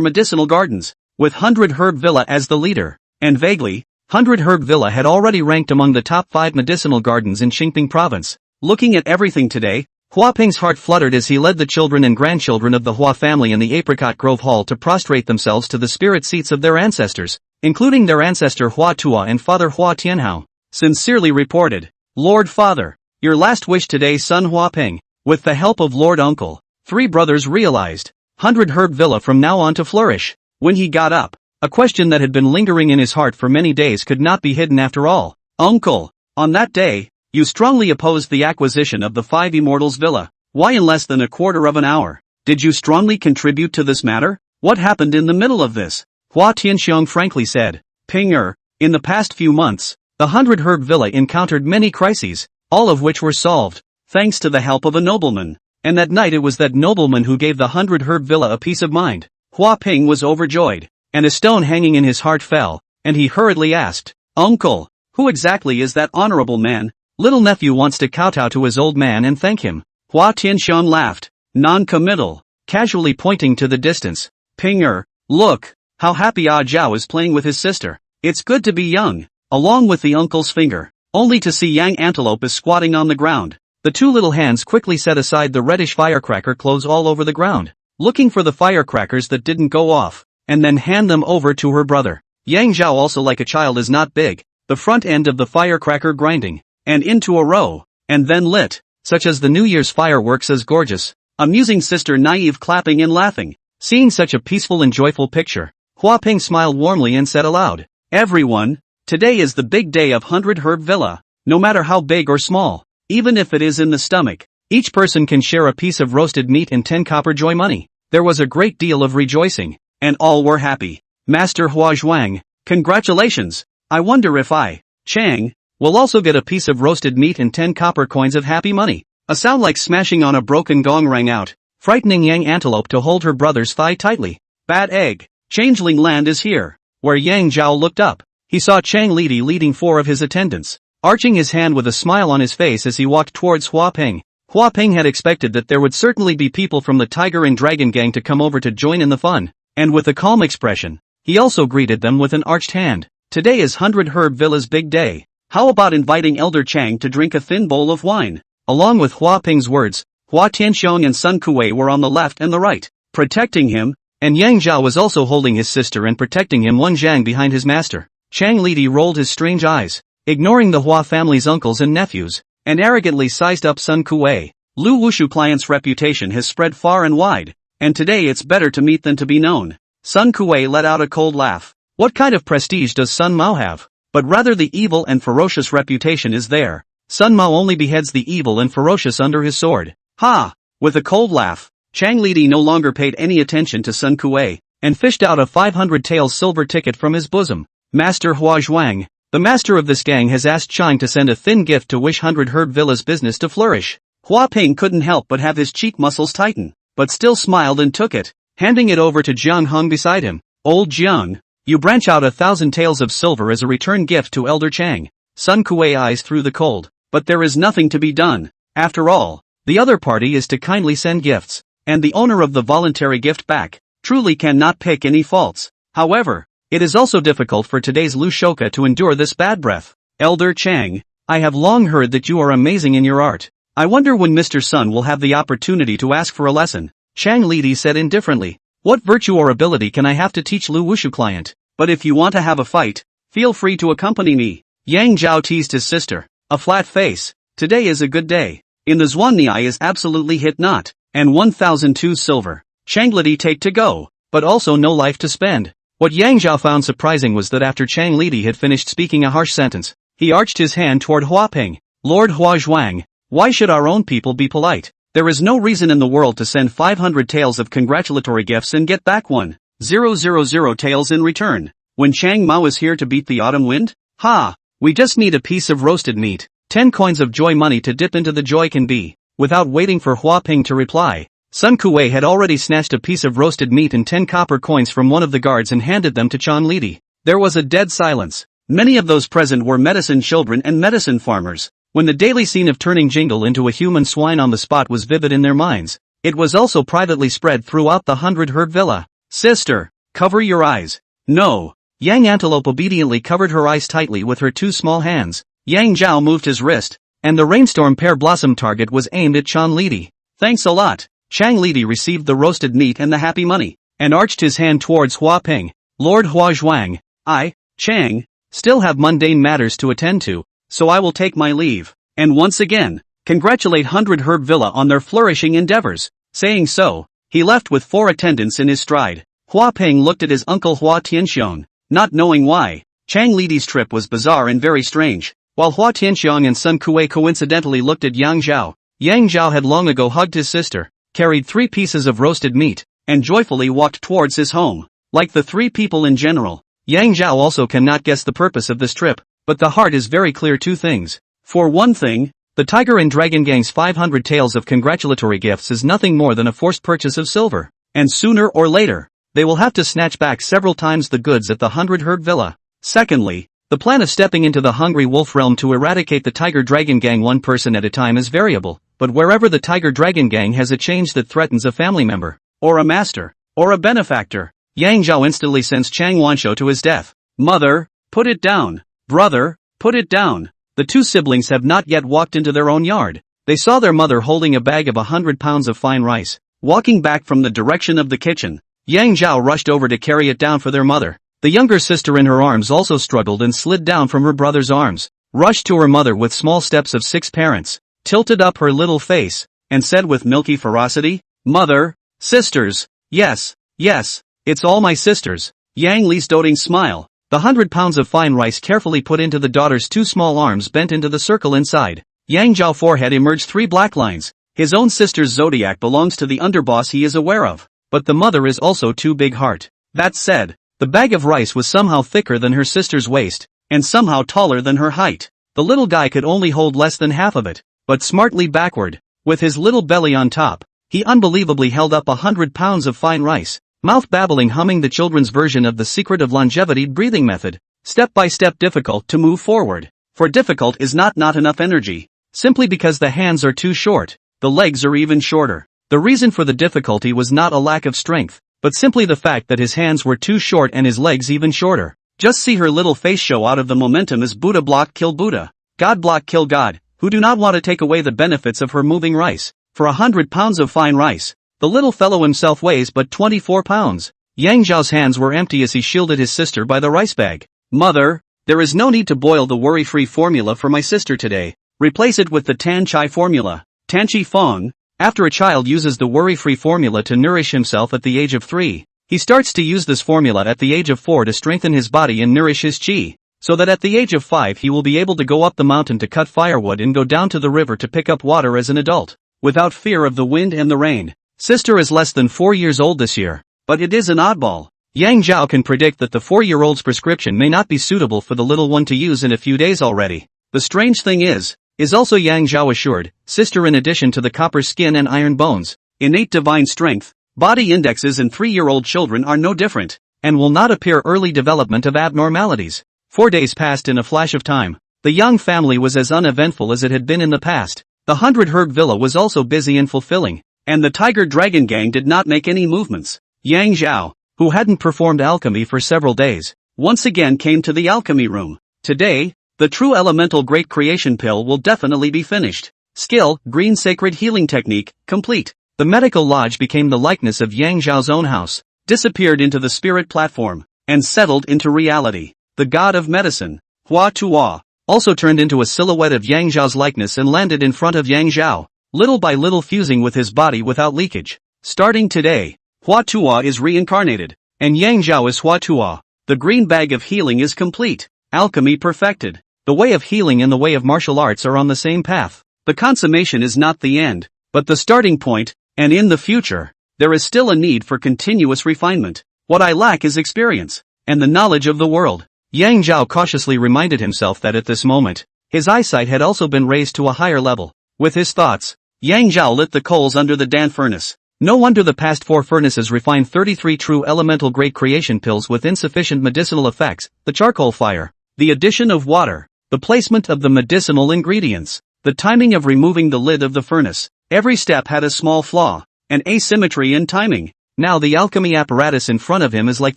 medicinal gardens, with 100 Herb Villa as the leader, and vaguely, 100 Herb Villa had already ranked among the top 5 medicinal gardens in Qingping province. Looking at everything today, Hua Ping's heart fluttered as he led the children and grandchildren of the Hua family in the Apricot Grove Hall to prostrate themselves to the spirit seats of their ancestors, including their ancestor Hua Tua and Father Hua Tianhao. Sincerely reported, Lord Father, your last wish today, son Hua Ping. With the help of Lord Uncle, 3 brothers realized 100 Herb Villa from now on to flourish. When he got up, a question that had been lingering in his heart for many days could not be hidden after all. Uncle, on that day, you strongly opposed the acquisition of the 5 Immortals Villa. Why in less than a quarter of an hour? Did you strongly contribute to this matter? What happened in the middle of this? Hua Tianxiong frankly said, Pinger, in the past few months, the 100 Herb Villa encountered many crises, all of which were solved, thanks to the help of a nobleman. And that night it was that nobleman who gave the 100 Herb Villa a peace of mind. Hua Ping was overjoyed, and a stone hanging in his heart fell, and he hurriedly asked, Uncle, who exactly is that honorable man? Little nephew wants to kowtow to his old man and thank him. Hua Tianxiong laughed, non-committal, casually pointing to the distance. Pinger, look, how happy Ah Zhao is playing with his sister. It's good to be young, along with the uncle's finger, only to see Yang Antelope is squatting on the ground. The two little hands quickly set aside the reddish firecracker clothes all over the ground, looking for the firecrackers that didn't go off, and then hand them over to her brother. Yang Zhao, also like a child, is not big, the front end of the firecracker grinding, and into a row, and then lit, such as the New Year's fireworks, as gorgeous. Amusing sister naive clapping and laughing. Seeing such a peaceful and joyful picture, Hua Ping smiled warmly and said aloud, "Everyone, today is the big day of 100 Herb Villa. No matter how big or small, even if it is in the stomach, each person can share a piece of roasted meat and 10 copper joy money." There was a great deal of rejoicing, and all were happy. Master Hua Zhuang, congratulations. I wonder if I, Chang, will also get a piece of roasted meat and 10 copper coins of happy money. A sound like smashing on a broken gong rang out, frightening Yang Antelope to hold her brother's thigh tightly. Bad egg, Changeling Land is here. Where Yang Zhao looked up, he saw Chang Lidi leading 4 of his attendants, arching his hand with a smile on his face as he walked towards Hua Ping. Hua Ping had expected that there would certainly be people from the Tiger and Dragon gang to come over to join in the fun, and with a calm expression, he also greeted them with an arched hand. Today is 100 Herb Villa's big day. How about inviting Elder Chang to drink a thin bowl of wine? Along with Hua Ping's words, Hua Tianxiong and Sun Kuei were on the left and the right, protecting him, and Yang Zhao was also holding his sister and protecting him, one Zhang behind his master. Chang Lidi rolled his strange eyes, ignoring the Hua family's uncles and nephews, and arrogantly sized up Sun Kuei. Lu Wushu client's reputation has spread far and wide, and today it's better to meet than to be known. Sun Kuei let out a cold laugh. What kind of prestige does Sun Mao have? But rather the evil and ferocious reputation is there. Sun Mao only beheads the evil and ferocious under his sword. Ha! With a cold laugh, Chang Lidi no longer paid any attention to Sun Kuei, and fished out a 500 taels silver ticket from his bosom. Master Hua Zhuang, the master of this gang, has asked Chang to send a thin gift to wish 100 Herb Villa's business to flourish. Hua Ping couldn't help but have his cheek muscles tighten, but still smiled and took it, handing it over to Jiang Hung beside him. Old Jiang, you branch out 1,000 taels of silver as a return gift to Elder Chang. Sun Kuei eyes through the cold, but there is nothing to be done. After all, the other party is to kindly send gifts, and the owner of the voluntary gift back truly cannot pick any faults. However, it is also difficult for today's Lu Shoka to endure this bad breath. Elder Chang, I have long heard that you are amazing in your art. I wonder when Mr. Sun will have the opportunity to ask for a lesson. Chang Lidi said indifferently. What virtue or ability can I have to teach Lu Wushu client? But if you want to have a fight, feel free to accompany me. Yang Zhao teased his sister. A flat face. Today is a good day. In the Zhuangniai is absolutely hit not, and 1,002 silver. Chang Lidi take to go, but also no life to spend. What Yang Zhao found surprising was that after Chang Lidi had finished speaking a harsh sentence, he arched his hand toward Hua Ping. Lord Hua Zhuang, why should our own people be polite? There is no reason in the world to send 500 taels of congratulatory gifts and get back 1,000 taels in return. When Chang Mao is here to beat the autumn wind? Ha! We just need a piece of roasted meat, 10 coins of joy money to dip into the joy can be. Without waiting for Hua Ping to reply, Sun Kuei had already snatched a piece of roasted meat and 10 copper coins from one of the guards and handed them to Chang Lidi. There was a dead silence. Many of those present were medicine children and medicine farmers. When the daily scene of turning Jingle into a human swine on the spot was vivid in their minds, it was also privately spread throughout the 100 Herb Villa. Sister, cover your eyes. No. Yang Antelope obediently covered her eyes tightly with her 2 small hands. Yang Zhao moved his wrist, and the rainstorm pear blossom target was aimed at Chang Lidi. Thanks a lot. Chang Lidi received the roasted meat and the happy money, and arched his hand towards Hua Ping. Lord Hua Zhuang, I, Chang, still have mundane matters to attend to, so I will take my leave, and once again, congratulate 100 Herb Villa on their flourishing endeavors. Saying so, he left with 4 attendants in his stride. Hua Ping looked at his uncle Hua Tianxiong, not knowing why. Chang Lidi's trip was bizarre and very strange. While Hua Tianxiong and Sun Kuei coincidentally looked at Yang Zhao. Yang Zhao had long ago hugged his sister, carried 3 pieces of roasted meat, and joyfully walked towards his home. Like the 3 people in general, Yang Zhao also cannot guess the purpose of this trip, but the heart is very clear 2 things. For one thing, the Tiger and Dragon Gang's 500 taels of congratulatory gifts is nothing more than a forced purchase of silver, and sooner or later, they will have to snatch back several times the goods at the 100 Herb Villa. Secondly, the plan of stepping into the Hungry Wolf realm to eradicate the Tiger Dragon Gang one person at a time is variable, but wherever the Tiger Dragon Gang has a change that threatens a family member, or a master, or a benefactor, Yang Zhao instantly sends Chang Wanshou to his death. Mother, put it down. Brother, put it down. The 2 siblings have not yet walked into their own yard, they saw their mother holding a bag of 100 pounds of fine rice, walking back from the direction of the kitchen. Yang Zhao rushed over to carry it down for their mother. The younger sister in her arms also struggled and slid down from her brother's arms, rushed to her mother with small steps of 6 parents, tilted up her little face, and said with milky ferocity, "Mother, sisters, yes, yes, it's all my sisters." Yang Li's doting smile, the 100 pounds of fine rice carefully put into the daughter's 2 small arms bent into the circle inside. Yang Zhao forehead emerged 3 black lines. His own sister's zodiac belongs to the underboss he is aware of, but the mother is also too big heart. That said, the bag of rice was somehow thicker than her sister's waist, and somehow taller than her height. The little guy could only hold less than half of it, but smartly backward, with his little belly on top, he unbelievably held up 100 pounds of fine rice, mouth babbling, humming the children's version of the secret of longevity breathing method, step by step, difficult to move forward. For difficult is not enough energy, simply because the hands are too short, the legs are even shorter. The reason for the difficulty was not a lack of strength, but simply the fact that his hands were too short and his legs even shorter. Just see her little face show out of the momentum as Buddha block kill Buddha, God block kill God, who do not want to take away the benefits of her moving rice. For 100 pounds of fine rice, the little fellow himself weighs but 24 pounds. Yang Zhao's hands were empty as he shielded his sister by the rice bag. "Mother, there is no need to boil the worry-free formula for my sister today. Replace it with the Tan Chai formula. Tan Chi Fong." After a child uses the worry-free formula to nourish himself at the age of 3, he starts to use this formula at the age of 4 to strengthen his body and nourish his chi, so that at the age of 5 he will be able to go up the mountain to cut firewood and go down to the river to pick up water as an adult, without fear of the wind and the rain. Sister is less than 4 years old this year, but it is an oddball. Yang Zhao can predict that the 4-year-old's prescription may not be suitable for the little one to use in a few days already. The strange thing is also Yang Zhao assured, sister, in addition to the copper skin and iron bones, innate divine strength, body indexes in 3-year-old children are no different, and will not appear early development of abnormalities. 4 days passed in a flash of time. The Yang family was as uneventful as it had been in the past. The 100-herb villa was also busy and fulfilling, and the Tiger Dragon gang did not make any movements. Yang Zhao, who hadn't performed alchemy for several days, once again came to the alchemy room. Today, the true elemental great creation pill will definitely be finished. Skill, green sacred healing technique, complete. The medical lodge became the likeness of Yang Zhao's own house, disappeared into the spirit platform, and settled into reality. The god of medicine, Hua Tuo, also turned into a silhouette of Yang Zhao's likeness and landed in front of Yang Zhao, little by little fusing with his body without leakage. Starting today, Hua Tuo is reincarnated, and Yang Zhao is Hua Tuo. The green bag of healing is complete. Alchemy perfected. The way of healing and the way of martial arts are on the same path. The consummation is not the end, but the starting point, and in the future, there is still a need for continuous refinement. What I lack is experience, and the knowledge of the world. Yang Zhao cautiously reminded himself that at this moment, his eyesight had also been raised to a higher level. With his thoughts, Yang Zhao lit the coals under the Dan furnace. No wonder the past 4 furnaces refined 33 true elemental great creation pills with insufficient medicinal effects. The charcoal fire, the addition of water, the placement of the medicinal ingredients, the timing of removing the lid of the furnace. Every step had a small flaw, an asymmetry in timing. Now the alchemy apparatus in front of him is like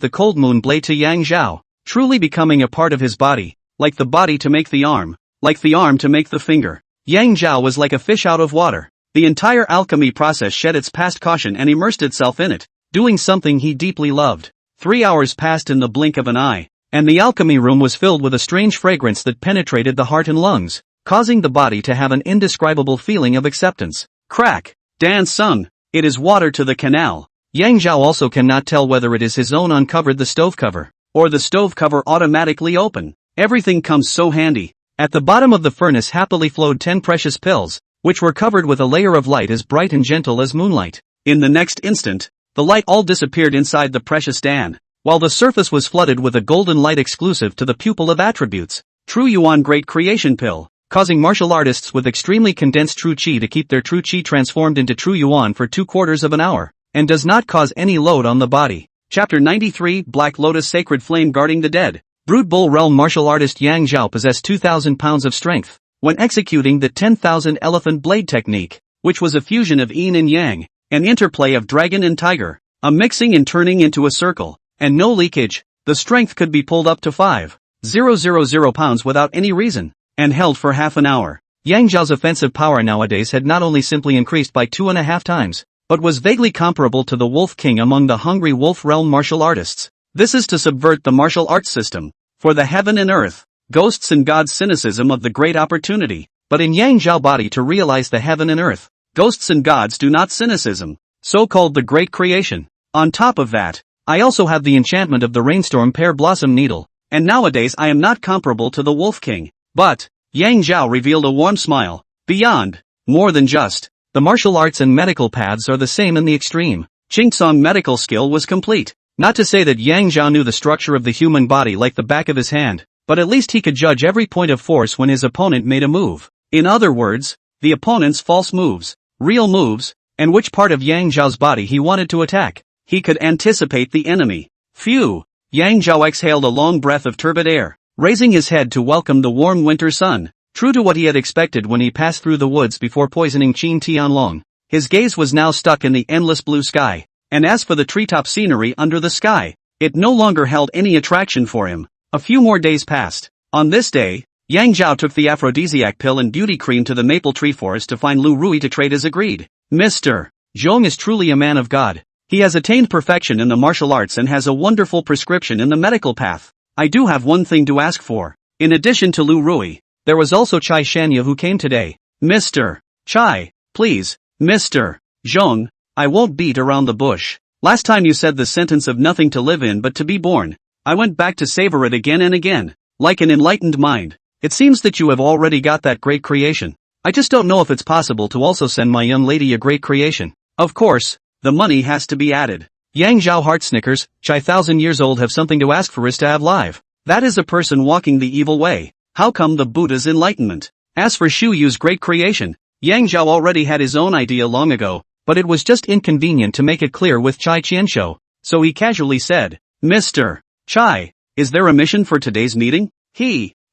the cold moon blade to Yang Zhao, truly becoming a part of his body, like the body to make the arm, like the arm to make the finger. Yang Zhao was like a fish out of water. The entire alchemy process shed its past caution and immersed itself in it, doing something he deeply loved. 3 hours passed in the blink of an eye, and the alchemy room was filled with a strange fragrance that penetrated the heart and lungs, causing the body to have an indescribable feeling of acceptance. Crack! Dan sung, "It is water to the canal." Yang Zhao also cannot tell whether it is his own uncovered the stove cover, or the stove cover automatically open. Everything comes so handy. At the bottom of the furnace happily flowed 10 precious pills, which were covered with a layer of light as bright and gentle as moonlight. In the next instant, the light all disappeared inside the precious Dan, while the surface was flooded with a golden light exclusive to the pupil of attributes. True Yuan Great Creation Pill, causing martial artists with extremely condensed true chi to keep their true chi transformed into true yuan for 2/4 of an hour, and does not cause any load on the body. Chapter 93 Black Lotus Sacred Flame Guarding the Dead. Brood Bull Realm martial artist Yang Zhao possessed 2,000 pounds of strength when executing the 10,000 elephant blade technique, which was a fusion of yin and yang, an interplay of dragon and tiger, a mixing and turning into a circle, and no leakage. The strength could be pulled up to 5,000 pounds without any reason, and held for half an hour. Yang Zhao's offensive power nowadays had not only simply increased by 2.5 times, but was vaguely comparable to the Wolf King among the Hungry Wolf Realm martial artists. This is to subvert the martial arts system, for the heaven and earth, ghosts and gods cynicism of the great opportunity, but in Yang Zhao body to realize the heaven and earth, ghosts and gods do not cynicism, so-called the great creation. On top of that, I also have the enchantment of the rainstorm pear blossom needle, and nowadays I am not comparable to the Wolf King, but, Yang Zhao revealed a warm smile. Beyond, more than just, the martial arts and medical paths are the same in the extreme. Qingcong medical skill was complete. Not to say that Yang Zhao knew the structure of the human body like the back of his hand, but at least he could judge every point of force when his opponent made a move. In other words, the opponent's false moves, real moves, and which part of Yang Zhao's body he wanted to attack. He could anticipate the enemy. Phew! Yang Zhao exhaled a long breath of turbid air, raising his head to welcome the warm winter sun. True to what he had expected when he passed through the woods before poisoning Qin Tianlong, his gaze was now stuck in the endless blue sky, and as for the treetop scenery under the sky, it no longer held any attraction for him. A few more days passed. On this day, Yang Zhao took the aphrodisiac pill and beauty cream to the maple tree forest to find Lu Rui to trade as agreed. Mr. Zhong is truly a man of God. He has attained perfection in the martial arts and has a wonderful prescription in the medical path. I do have one thing to ask for. In addition to Lu Rui, there was also Chai Shanya who came today. Mr. Chai, please, Mr. Zhong, I won't beat around the bush. Last time you said the sentence of nothing to live in but to be born. I went back to savor it again and again, like an enlightened mind. It seems that you have already got that great creation. I just don't know if it's possible to also send my young lady a great creation. Of course, the money has to be added. Yang Zhao heart snickers. Chai 1,000 years old have something to ask for is to have live. That is a person walking the evil way. How come the Buddha's enlightenment? As for Shu Yu's great creation, Yang Zhao already had his own idea long ago, but it was just inconvenient to make it clear with Chai Qianshou, so he casually said, Mr. Chai, is there a mission for today's meeting?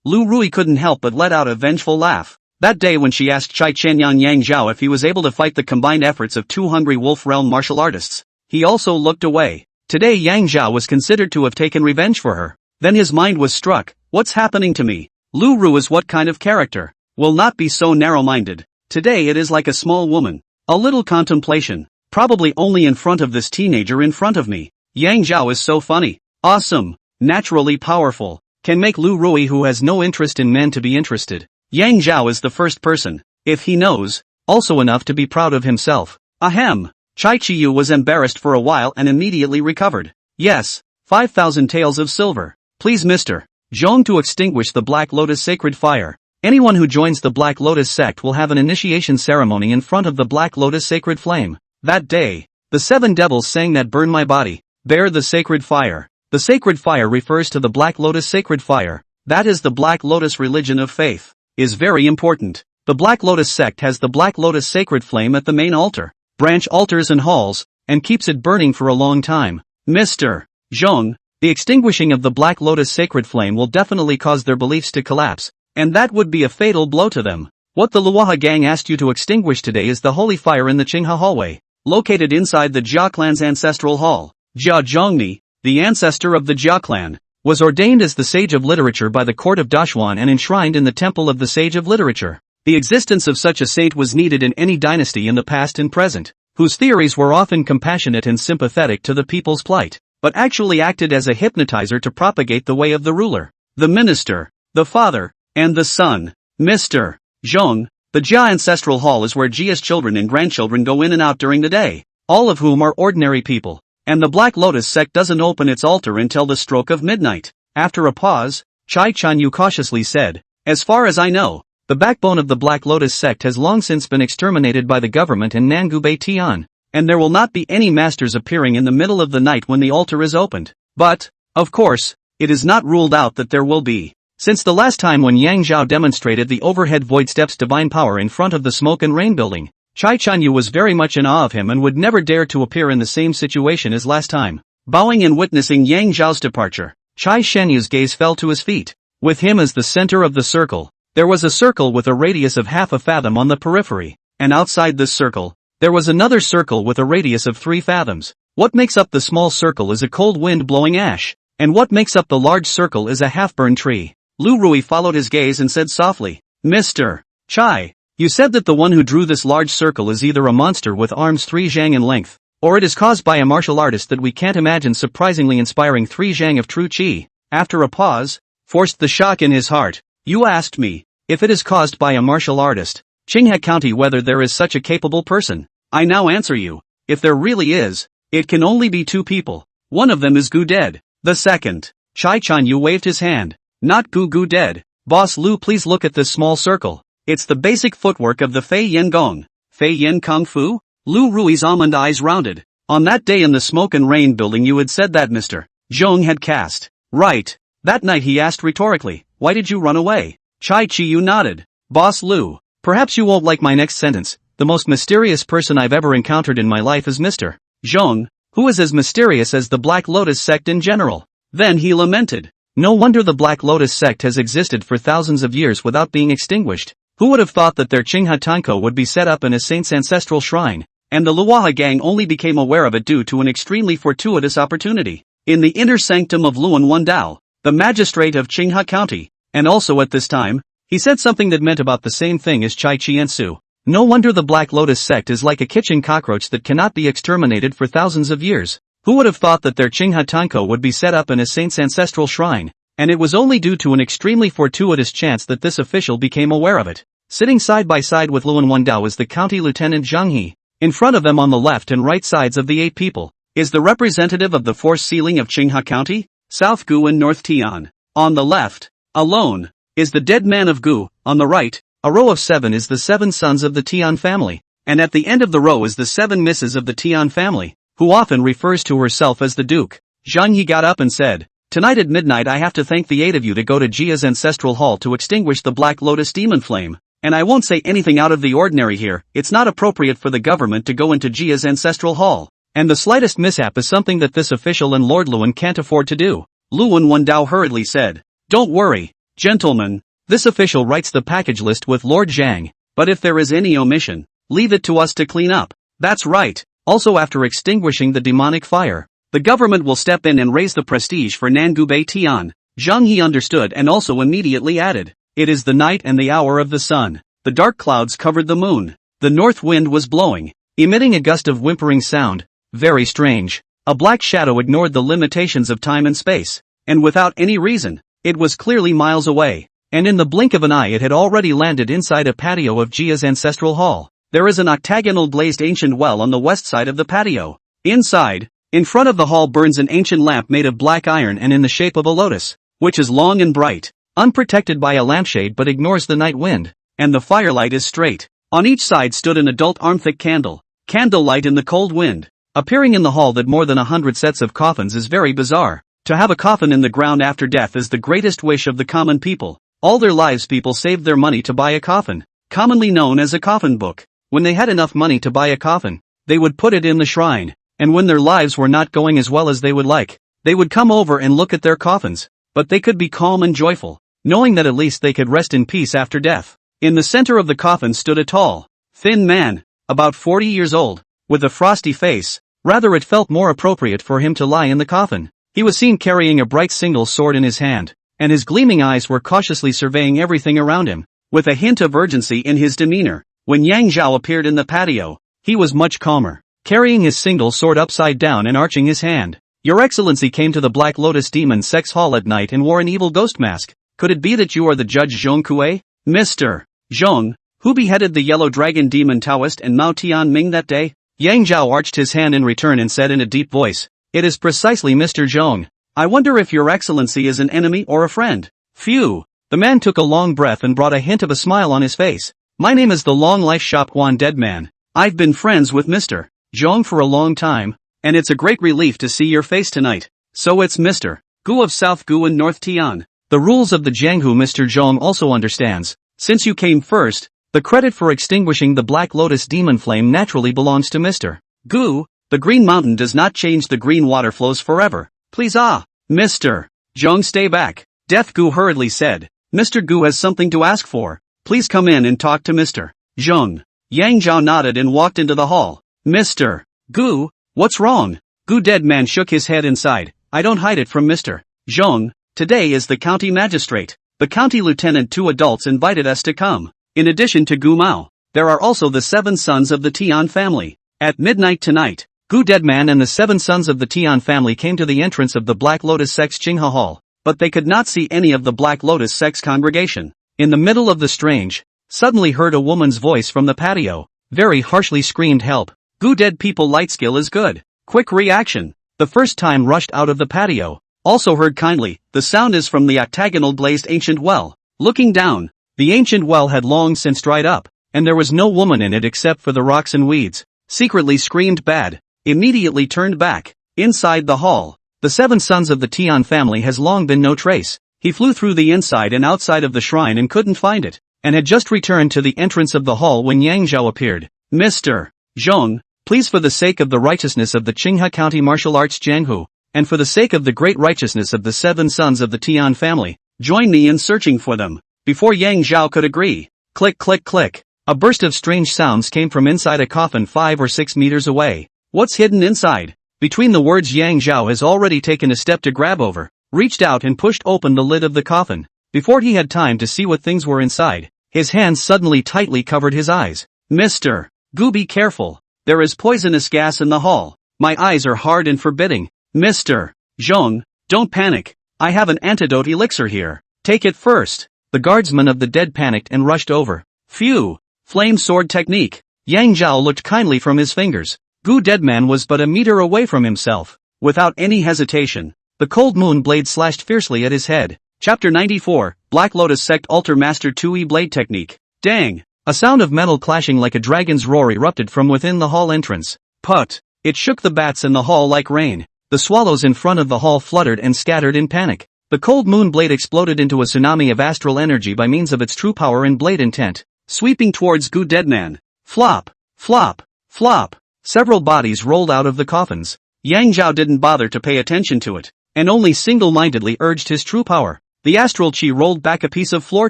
Lu Rui couldn't help but let out a vengeful laugh. That day when she asked Chai Qianyang Yang Zhao if he was able to fight the combined efforts of 2 Hungry Wolf Realm martial artists, he also looked away. Today Yang Zhao was considered to have taken revenge for her. Then his mind was struck. What's happening to me? Lu Ru is what kind of character? Will not be so narrow-minded. Today it is like a small woman. A little contemplation. Probably only in front of this teenager in front of me. Yang Zhao is so funny. Awesome. Naturally powerful. Can make Lu Rui who has no interest in men to be interested. Yang Zhao is the first person, if he knows, also enough to be proud of himself. Ahem. Chai Chiyu was embarrassed for a while and immediately recovered. Yes, 5,000 taels of silver. Please Mr. Zhong to extinguish the Black Lotus sacred fire. Anyone who joins the Black Lotus sect will have an initiation ceremony in front of the Black Lotus sacred flame. That day, the 7 devils sang that burn my body, bear the sacred fire. The sacred fire refers to the Black Lotus sacred fire. That is the Black Lotus religion of faith. Is very important. The Black Lotus sect has the Black Lotus sacred flame at the main altar, branch altars and halls, and keeps it burning for a long time. Mr. Zhong, the extinguishing of the Black Lotus sacred flame will definitely cause their beliefs to collapse, and that would be a fatal blow to them. What the Luoha gang asked you to extinguish today is the holy fire in the Qinghe hallway, located inside the Jia clan's ancestral hall. Jia Zhongni, the ancestor of the Jia clan, was ordained as the Sage of Literature by the court of Dashuan and enshrined in the Temple of the Sage of Literature. The existence of such a saint was needed in any dynasty in the past and present, whose theories were often compassionate and sympathetic to the people's plight, but actually acted as a hypnotizer to propagate the way of the ruler, the minister, the father, and the son. Mr. Zhong, the Jia ancestral hall is where Jia's children and grandchildren go in and out during the day, all of whom are ordinary people. And the Black Lotus sect doesn't open its altar until the stroke of midnight. After a pause, Chai Chanyu cautiously said, as far as I know, the backbone of the Black Lotus sect has long since been exterminated by the government in Nangubei Tian, and there will not be any masters appearing in the middle of the night when the altar is opened. But, of course, it is not ruled out that there will be. Since the last time when Yang Zhao demonstrated the overhead void steps divine power in front of the Smoke and Rain building, Chai Chanyu was very much in awe of him and would never dare to appear in the same situation as last time. Bowing and witnessing Yang Zhao's departure, Chai Shanyu's gaze fell to his feet. With him as the center of the circle, there was a circle with a radius of half a fathom on the periphery, and outside this circle, there was another circle with a radius of 3 fathoms. What makes up the small circle is a cold wind blowing ash, and what makes up the large circle is a half-burned tree. Lu Rui followed his gaze and said softly, Mr. Chai, you said that the one who drew this large circle is either a monster with arms 3 zhang in length, or it is caused by a martial artist that we can't imagine surprisingly inspiring 3 zhang of true qi. After a pause, forced the shock in his heart. You asked me, if it is caused by a martial artist, Qinghe County whether there is such a capable person. I now answer you, if there really is, it can only be 2 people. One of them is Gu dead. The second. Chai Chan Yu waved his hand. Not Gu dead. Boss Lu, please look at this small circle. It's the basic footwork of the Fei Yin Gong. Fei Yin Kung Fu? Lu Rui's almond eyes rounded. On that day in the Smoke and Rain building you had said that Mr. Zhong had cast. Right. That night he asked rhetorically, why did you run away? Chai Chi Yu nodded. Boss Lu, perhaps you won't like my next sentence. The most mysterious person I've ever encountered in my life is Mr. Zhong, who is as mysterious as the Black Lotus sect in general. Then he lamented. No wonder the Black Lotus sect has existed for thousands of years without being extinguished. Who would have thought that their Qinghe Tanko would be set up in a saint's ancestral shrine, and the Luoha gang only became aware of it due to an extremely fortuitous opportunity. In the inner sanctum of Luan Wandao, the magistrate of Qinghe County, and also at this time, he said something that meant about the same thing as Chai Chi Ensu. No wonder the Black Lotus sect is like a kitchen cockroach that cannot be exterminated for thousands of years. Who would have thought that their Qinghe Tanko would be set up in a saint's ancestral shrine, and it was only due to an extremely fortuitous chance that this official became aware of it. Sitting side by side with Luan Wandao is the county lieutenant Zhang He. In front of them on the left and right sides of the 8 people, is the representative of the force ceiling of Qinghe County, South Gu and North Tian. On the left, alone, is the dead man of Gu. On the right, a row of 7 is the 7 sons of the Tian family, and at the end of the row is the 7 misses of the Tian family, who often refers to herself as the Duke. Zhang Yi got up and said, tonight at midnight I have to thank the 8 of you to go to Jia's ancestral hall to extinguish the Black Lotus demon flame, and I won't say anything out of the ordinary here. It's not appropriate for the government to go into Jia's ancestral hall, and the slightest mishap is something that this official and Lord Luan can't afford to do. Luan Wandao hurriedly said, don't worry, gentlemen, this official writes the package list with Lord Zhang, but if there is any omission, leave it to us to clean up. That's right. Also after extinguishing the demonic fire, the government will step in and raise the prestige for Nangubei Tian. Zhang He understood and also immediately added, it is the night and the hour of the sun. The dark clouds covered the moon. The north wind was blowing, emitting a gust of whimpering sound. Very strange. A black shadow ignored the limitations of time and space, and without any reason, it was clearly miles away, and in the blink of an eye it had already landed inside a patio of Jia's ancestral hall. There is an octagonal glazed ancient well on the west side of the patio. Inside, in front of the hall burns an ancient lamp made of black iron and in the shape of a lotus, which is long and bright, unprotected by a lampshade but ignores the night wind, and the firelight is straight. On each side stood an adult arm-thick candle, candlelight in the cold wind. Appearing in the hall that more than 100 sets of coffins is very bizarre. To have a coffin in the ground after death is the greatest wish of the common people. All their lives people saved their money to buy a coffin, commonly known as a coffin book. When they had enough money to buy a coffin, they would put it in the shrine, and when their lives were not going as well as they would like, they would come over and look at their coffins, but they could be calm and joyful, knowing that at least they could rest in peace after death. In the center of the coffin stood a tall, thin man, about 40 years old, with a frosty face. Rather it felt more appropriate for him to lie in the coffin. He was seen carrying a bright single sword in his hand, and his gleaming eyes were cautiously surveying everything around him, with a hint of urgency in his demeanor. When Yang Zhao appeared in the patio, he was much calmer, carrying his single sword upside down and arching his hand. Your Excellency came to the Black Lotus Demon Sex Hall at night and wore an evil ghost mask. Could it be that you are the Judge Zhong Kue? Mr. Zhong, who beheaded the Yellow Dragon Demon Taoist and Mao Tian Ming that day? Yang Zhao arched his hand in return and said in a deep voice, it is precisely Mr. Zhong. I wonder if your Excellency is an enemy or a friend. Phew. The man took a long breath and brought a hint of a smile on his face. My name is the Long Life Shop Guan Dead Man. I've been friends with Mr. Zhong for a long time, and it's a great relief to see your face tonight. So it's Mr. Gu of South Gu and North Tian. The rules of the Jianghu Mr. Zhong also understands. Since you came first, the credit for extinguishing the Black Lotus demon flame naturally belongs to Mr. Gu. The Green Mountain does not change, the green water flows forever. Please Mr. Zhong, stay back. Death Gu hurriedly said. Mr. Gu has something to ask for. Please come in and talk to Mr. Zhong. Yang Zhao nodded and walked into the hall. Mr. Gu, what's wrong? Gu Dead Man shook his head inside. I don't hide it from Mr. Zhong. Today is the county magistrate. The county lieutenant, 2 adults invited us to come. In addition to Gu Mao, there are also the 7 sons of the Tian family. At midnight tonight, Gu Deadman and the 7 sons of the Tian family came to the entrance of the Black Lotus Sect's Qinghe Hall, but they could not see any of the Black Lotus Sect's congregation. In the middle of the strange, suddenly heard a woman's voice from the patio, very harshly screamed help. Gu dead people light skill is good. Quick reaction. The first time rushed out of the patio. Also heard kindly, the sound is from the octagonal glazed ancient well. Looking down, the ancient well had long since dried up, and there was no woman in it except for the rocks and weeds. Secretly screamed bad. Immediately turned back. Inside the hall, the 7 sons of the Tian family has long been no trace. He flew through the inside and outside of the shrine and couldn't find it, and had just returned to the entrance of the hall when Yang Zhao appeared. Mr. Zhong, please, for the sake of the righteousness of the Qinghe County Martial Arts Jianghu, and for the sake of the great righteousness of the 7 sons of the Tian family, join me in searching for them. Before Yang Zhao could agree, click click click, a burst of strange sounds came from inside a coffin 5 or 6 meters away. What's hidden inside? Between the words, Yang Zhao has already taken a step to grab over, reached out and pushed open the lid of the coffin. Before he had time to see what things were inside, his hands suddenly tightly covered his eyes. Mr. Gu, be careful. There is poisonous gas in the hall. My eyes are hard and forbidding. Mr. Zhong, don't panic. I have an antidote elixir here. Take it first. The guardsmen of the dead panicked and rushed over. Phew. Flame sword technique. Yang Zhao looked kindly from his fingers. Gu Deadman was but a meter away from himself. Without any hesitation, the cold moon blade slashed fiercely at his head. Chapter 94, Black Lotus Sect Altar Master 2E Blade Technique. Dang! A sound of metal clashing like a dragon's roar erupted from within the hall entrance. Put! It shook the bats in the hall like rain. The swallows in front of the hall fluttered and scattered in panic. The cold moon blade exploded into a tsunami of astral energy by means of its true power and blade intent, sweeping towards Gu Deadman. Flop! Flop! Flop! Several bodies rolled out of the coffins. Yang Zhao didn't bother to pay attention to it, and only single-mindedly urged his true power. The astral chi rolled back a piece of floor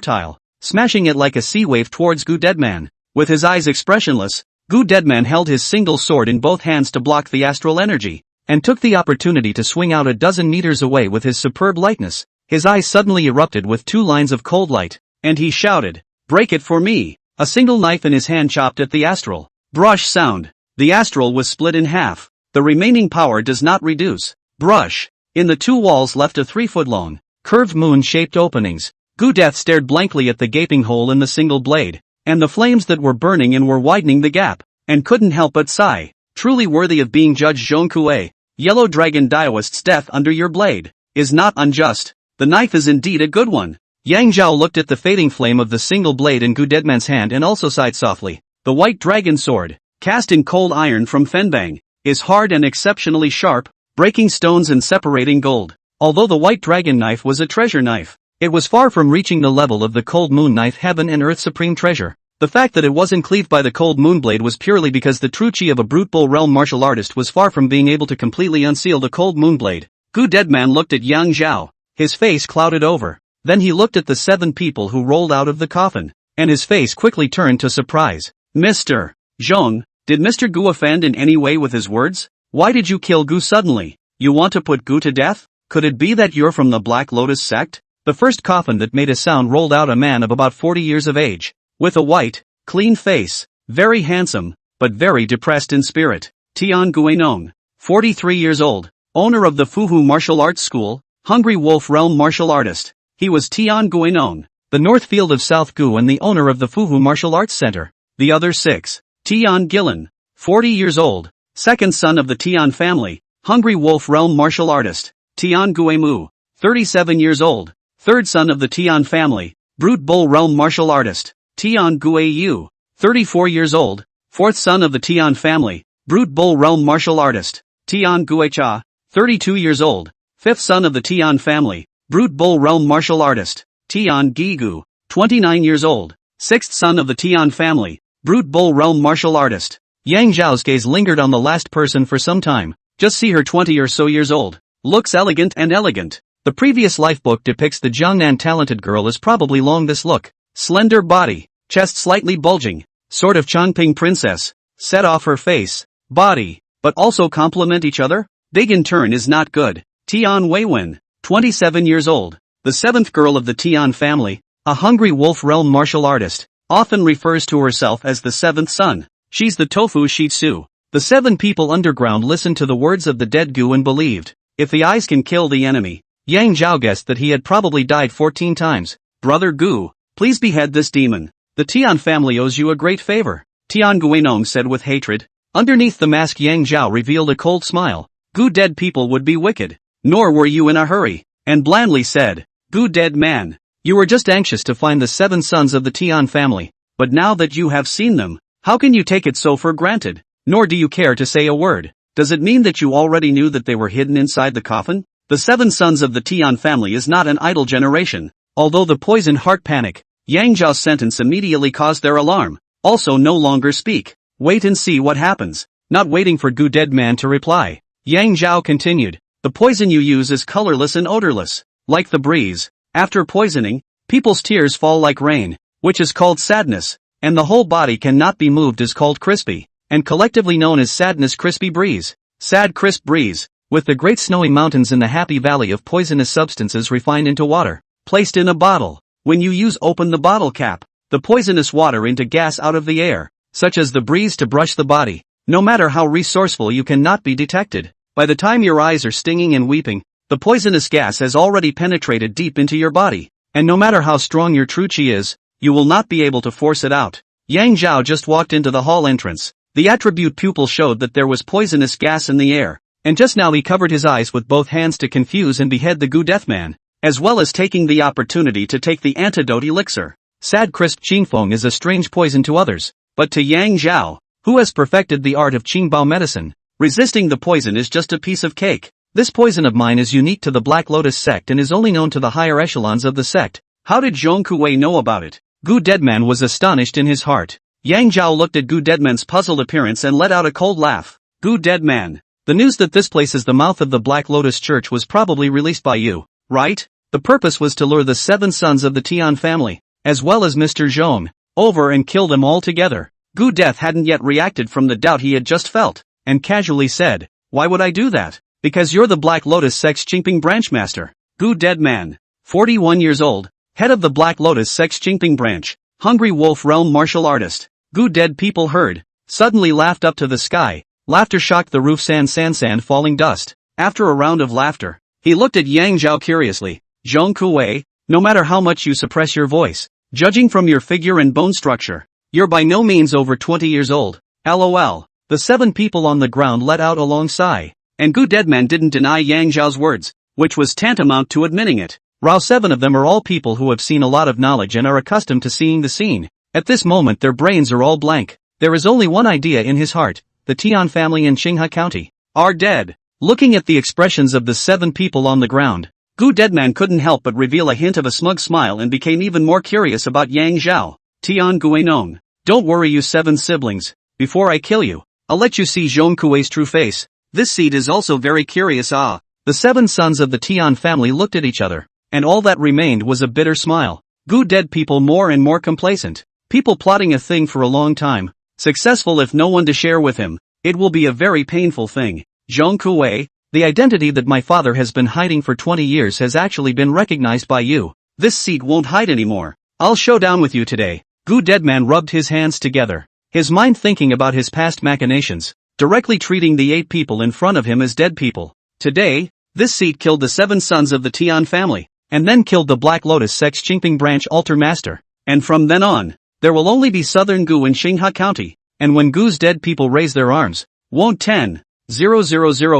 tile, smashing it like a sea wave towards Gu Deadman. With his eyes expressionless, Gu Deadman held his single sword in both hands to block the astral energy, and took the opportunity to swing out a dozen meters away with his superb lightness. His eyes suddenly erupted with 2 lines of cold light, and he shouted, "Break it for me!" A single knife in his hand chopped at the astral. Brush sound. The astral was split in half. The remaining power does not reduce. Brush. In the 2 walls left a 3-foot-long, curved moon-shaped openings. Gu Death stared blankly at the gaping hole in the single blade, and the flames that were burning and were widening the gap, and couldn't help but sigh. Truly worthy of being Judge Zhong Kue. Yellow Dragon Daoist's death under your blade is not unjust. The knife is indeed a good one. Yang Zhao looked at the fading flame of the single blade in Gu Deadman's hand and also sighed softly. The white dragon sword, cast in cold iron from Fenbang, is hard and exceptionally sharp, breaking stones and separating gold. Although the white dragon knife was a treasure knife, it was far from reaching the level of the cold moon knife, heaven and earth supreme treasure. The fact that it wasn't cleaved by the cold moon blade was purely because the true chi of a brute bull realm martial artist was far from being able to completely unseal the cold moon blade. Gu Deadman looked at Yang Zhao, his face clouded over. Then he looked at the 7 people who rolled out of the coffin, and his face quickly turned to surprise. Mr. Zhong, did Mr. Gu offend in any way with his words? Why did you kill Gu suddenly? You want to put Gu to death? Could it be that you're from the Black Lotus sect? The first coffin that made a sound rolled out a man of about 40 years of age, with a white, clean face, very handsome, but very depressed in spirit. Tian Guinong, 43 years old, owner of the Fuhu Martial Arts School, Hungry Wolf Realm Martial Artist. He was Tian Guinong, the North Field of South Gu and the owner of the Fuhu Martial Arts Center. The other 6. Tian Gillen, 40 years old, second son of the Tian family, Hungry Wolf Realm Martial Artist. Tian Guemu, 37 years old, third son of the Tian family, Brute Bull Realm Martial Artist. Tian Guiyu, 34 years old, fourth son of the Tian family, Brute Bull Realm Martial Artist. Tian Guicha, 32 years old, fifth son of the Tian family, Brute Bull Realm Martial Artist. Tian Gigu, 29 years old, sixth son of the Tian family, Brute Bull Realm Martial Artist. Yang Zhao's gaze lingered on the last person for some time. Just see her, 20 or so years old. Looks elegant and elegant. The previous lifebook depicts the Jiangnan talented girl as probably long this look. Slender body, chest slightly bulging, sort of Chongping princess. Set off her face, body, but also complement each other? Big in turn is not good. Tian Weiwen, 27 years old, the 7th girl of the Tian family, a Hungry Wolf Realm martial artist. often refers to herself as the seventh son. She's the tofu shitsu. The 7 people underground listened to the words of the dead Gu and believed, if the eyes can kill the enemy. Yang Zhao guessed that he had probably died 14 times. Brother Gu, please behead this demon. The Tian family owes you a great favor, Tian Guinong said with hatred. Underneath the mask Yang Zhao revealed a cold smile. Gu, dead people would be wicked. Nor were you in a hurry. And blandly said, Gu, dead man. You were just anxious to find the 7 sons of the Tian family. But now that you have seen them, how can you take it so for granted? Nor do you care to say a word. Does it mean that you already knew that they were hidden inside the coffin? The 7 sons of the Tian family is not an idle generation. Although the poison heart panic, Yang Zhao's sentence immediately caused their alarm. Also no longer speak. Wait and see what happens. Not waiting for Gu, dead man, to reply, Yang Zhao continued. The poison you use is colorless and odorless. Like the breeze. After poisoning, people's tears fall like rain, which is called sadness, and the whole body cannot be moved is called crispy, and collectively known as sadness crispy breeze. Sad crisp breeze, with the great snowy mountains in the happy valley of poisonous substances refined into water, placed in a bottle. When you use open the bottle cap, the poisonous water into gas out of the air, such as the breeze to brush the body. No matter how resourceful you cannot be detected. By the time your eyes are stinging and weeping, the poisonous gas has already penetrated deep into your body, and no matter how strong your true chi is, you will not be able to force it out. Yang Zhao just walked into the hall entrance. The attribute pupil showed that there was poisonous gas in the air, and just now he covered his eyes with both hands to confuse and behead the Gu Deathman, as well as taking the opportunity to take the antidote elixir. Sad crisp Qingfeng is a strange poison to others, but to Yang Zhao, who has perfected the art of Qingbao medicine, resisting the poison is just a piece of cake. This poison of mine is unique to the Black Lotus sect and is only known to the higher echelons of the sect. How did Zhong Kuwei know about it? Gu Deadman was astonished in his heart. Yang Zhao looked at Gu Deadman's puzzled appearance and let out a cold laugh. Gu Deadman, the news that this place is the mouth of the Black Lotus Church was probably released by you, right? The purpose was to lure the 7 sons of the Tian family, as well as Mr. Zhong, over and kill them all together. Gu Death hadn't yet reacted from the doubt he had just felt, and casually said, why would I do that? Because you're the Black Lotus sect's Qingping branch master. Gu Deadman, 41 years old, head of the Black Lotus sect's Qingping branch, Hungry Wolf realm martial artist. Gu dead people heard, suddenly laughed up to the sky. Laughter shocked the roof, sand falling dust. After a round of laughter, he looked at Yang Zhao curiously. Zhong Kuwei, no matter how much you suppress your voice, judging from your figure and bone structure, you're by no means over 20 years old. LOL. The 7 people on the ground let out a long sigh. And Gu Deadman didn't deny Yang Zhao's words, which was tantamount to admitting it. Rao 7 of them are all people who have seen a lot of knowledge and are accustomed to seeing the scene. At this moment their brains are all blank. There is only one idea in his heart. The Tian family in Qinghe County are dead. Looking at the expressions of the 7 people on the ground, Gu Deadman couldn't help but reveal a hint of a smug smile and became even more curious about Yang Zhao. Tian Guinong, don't worry you 7 siblings. Before I kill you, I'll let you see Zhong Kuwei's true face. This seed is also very curious. The 7 sons of the Tian family looked at each other, and all that remained was a bitter smile. Gu dead people more and more complacent. People plotting a thing for a long time. Successful if no one to share with him. It will be a very painful thing. Zhong Kuwei, the identity that my father has been hiding for 20 years has actually been recognized by you. This seed won't hide anymore. I'll show down with you today. Gu Deadman rubbed his hands together, his mind thinking about his past machinations, directly treating the 8 people in front of him as dead people. Today, this seed killed the 7 sons of the Tian family, and then killed the Black Lotus sect's Qingping branch altar master. And from then on, there will only be Southern Gu in Qinghe County, and when Gu's dead people raise their arms, won't 10,000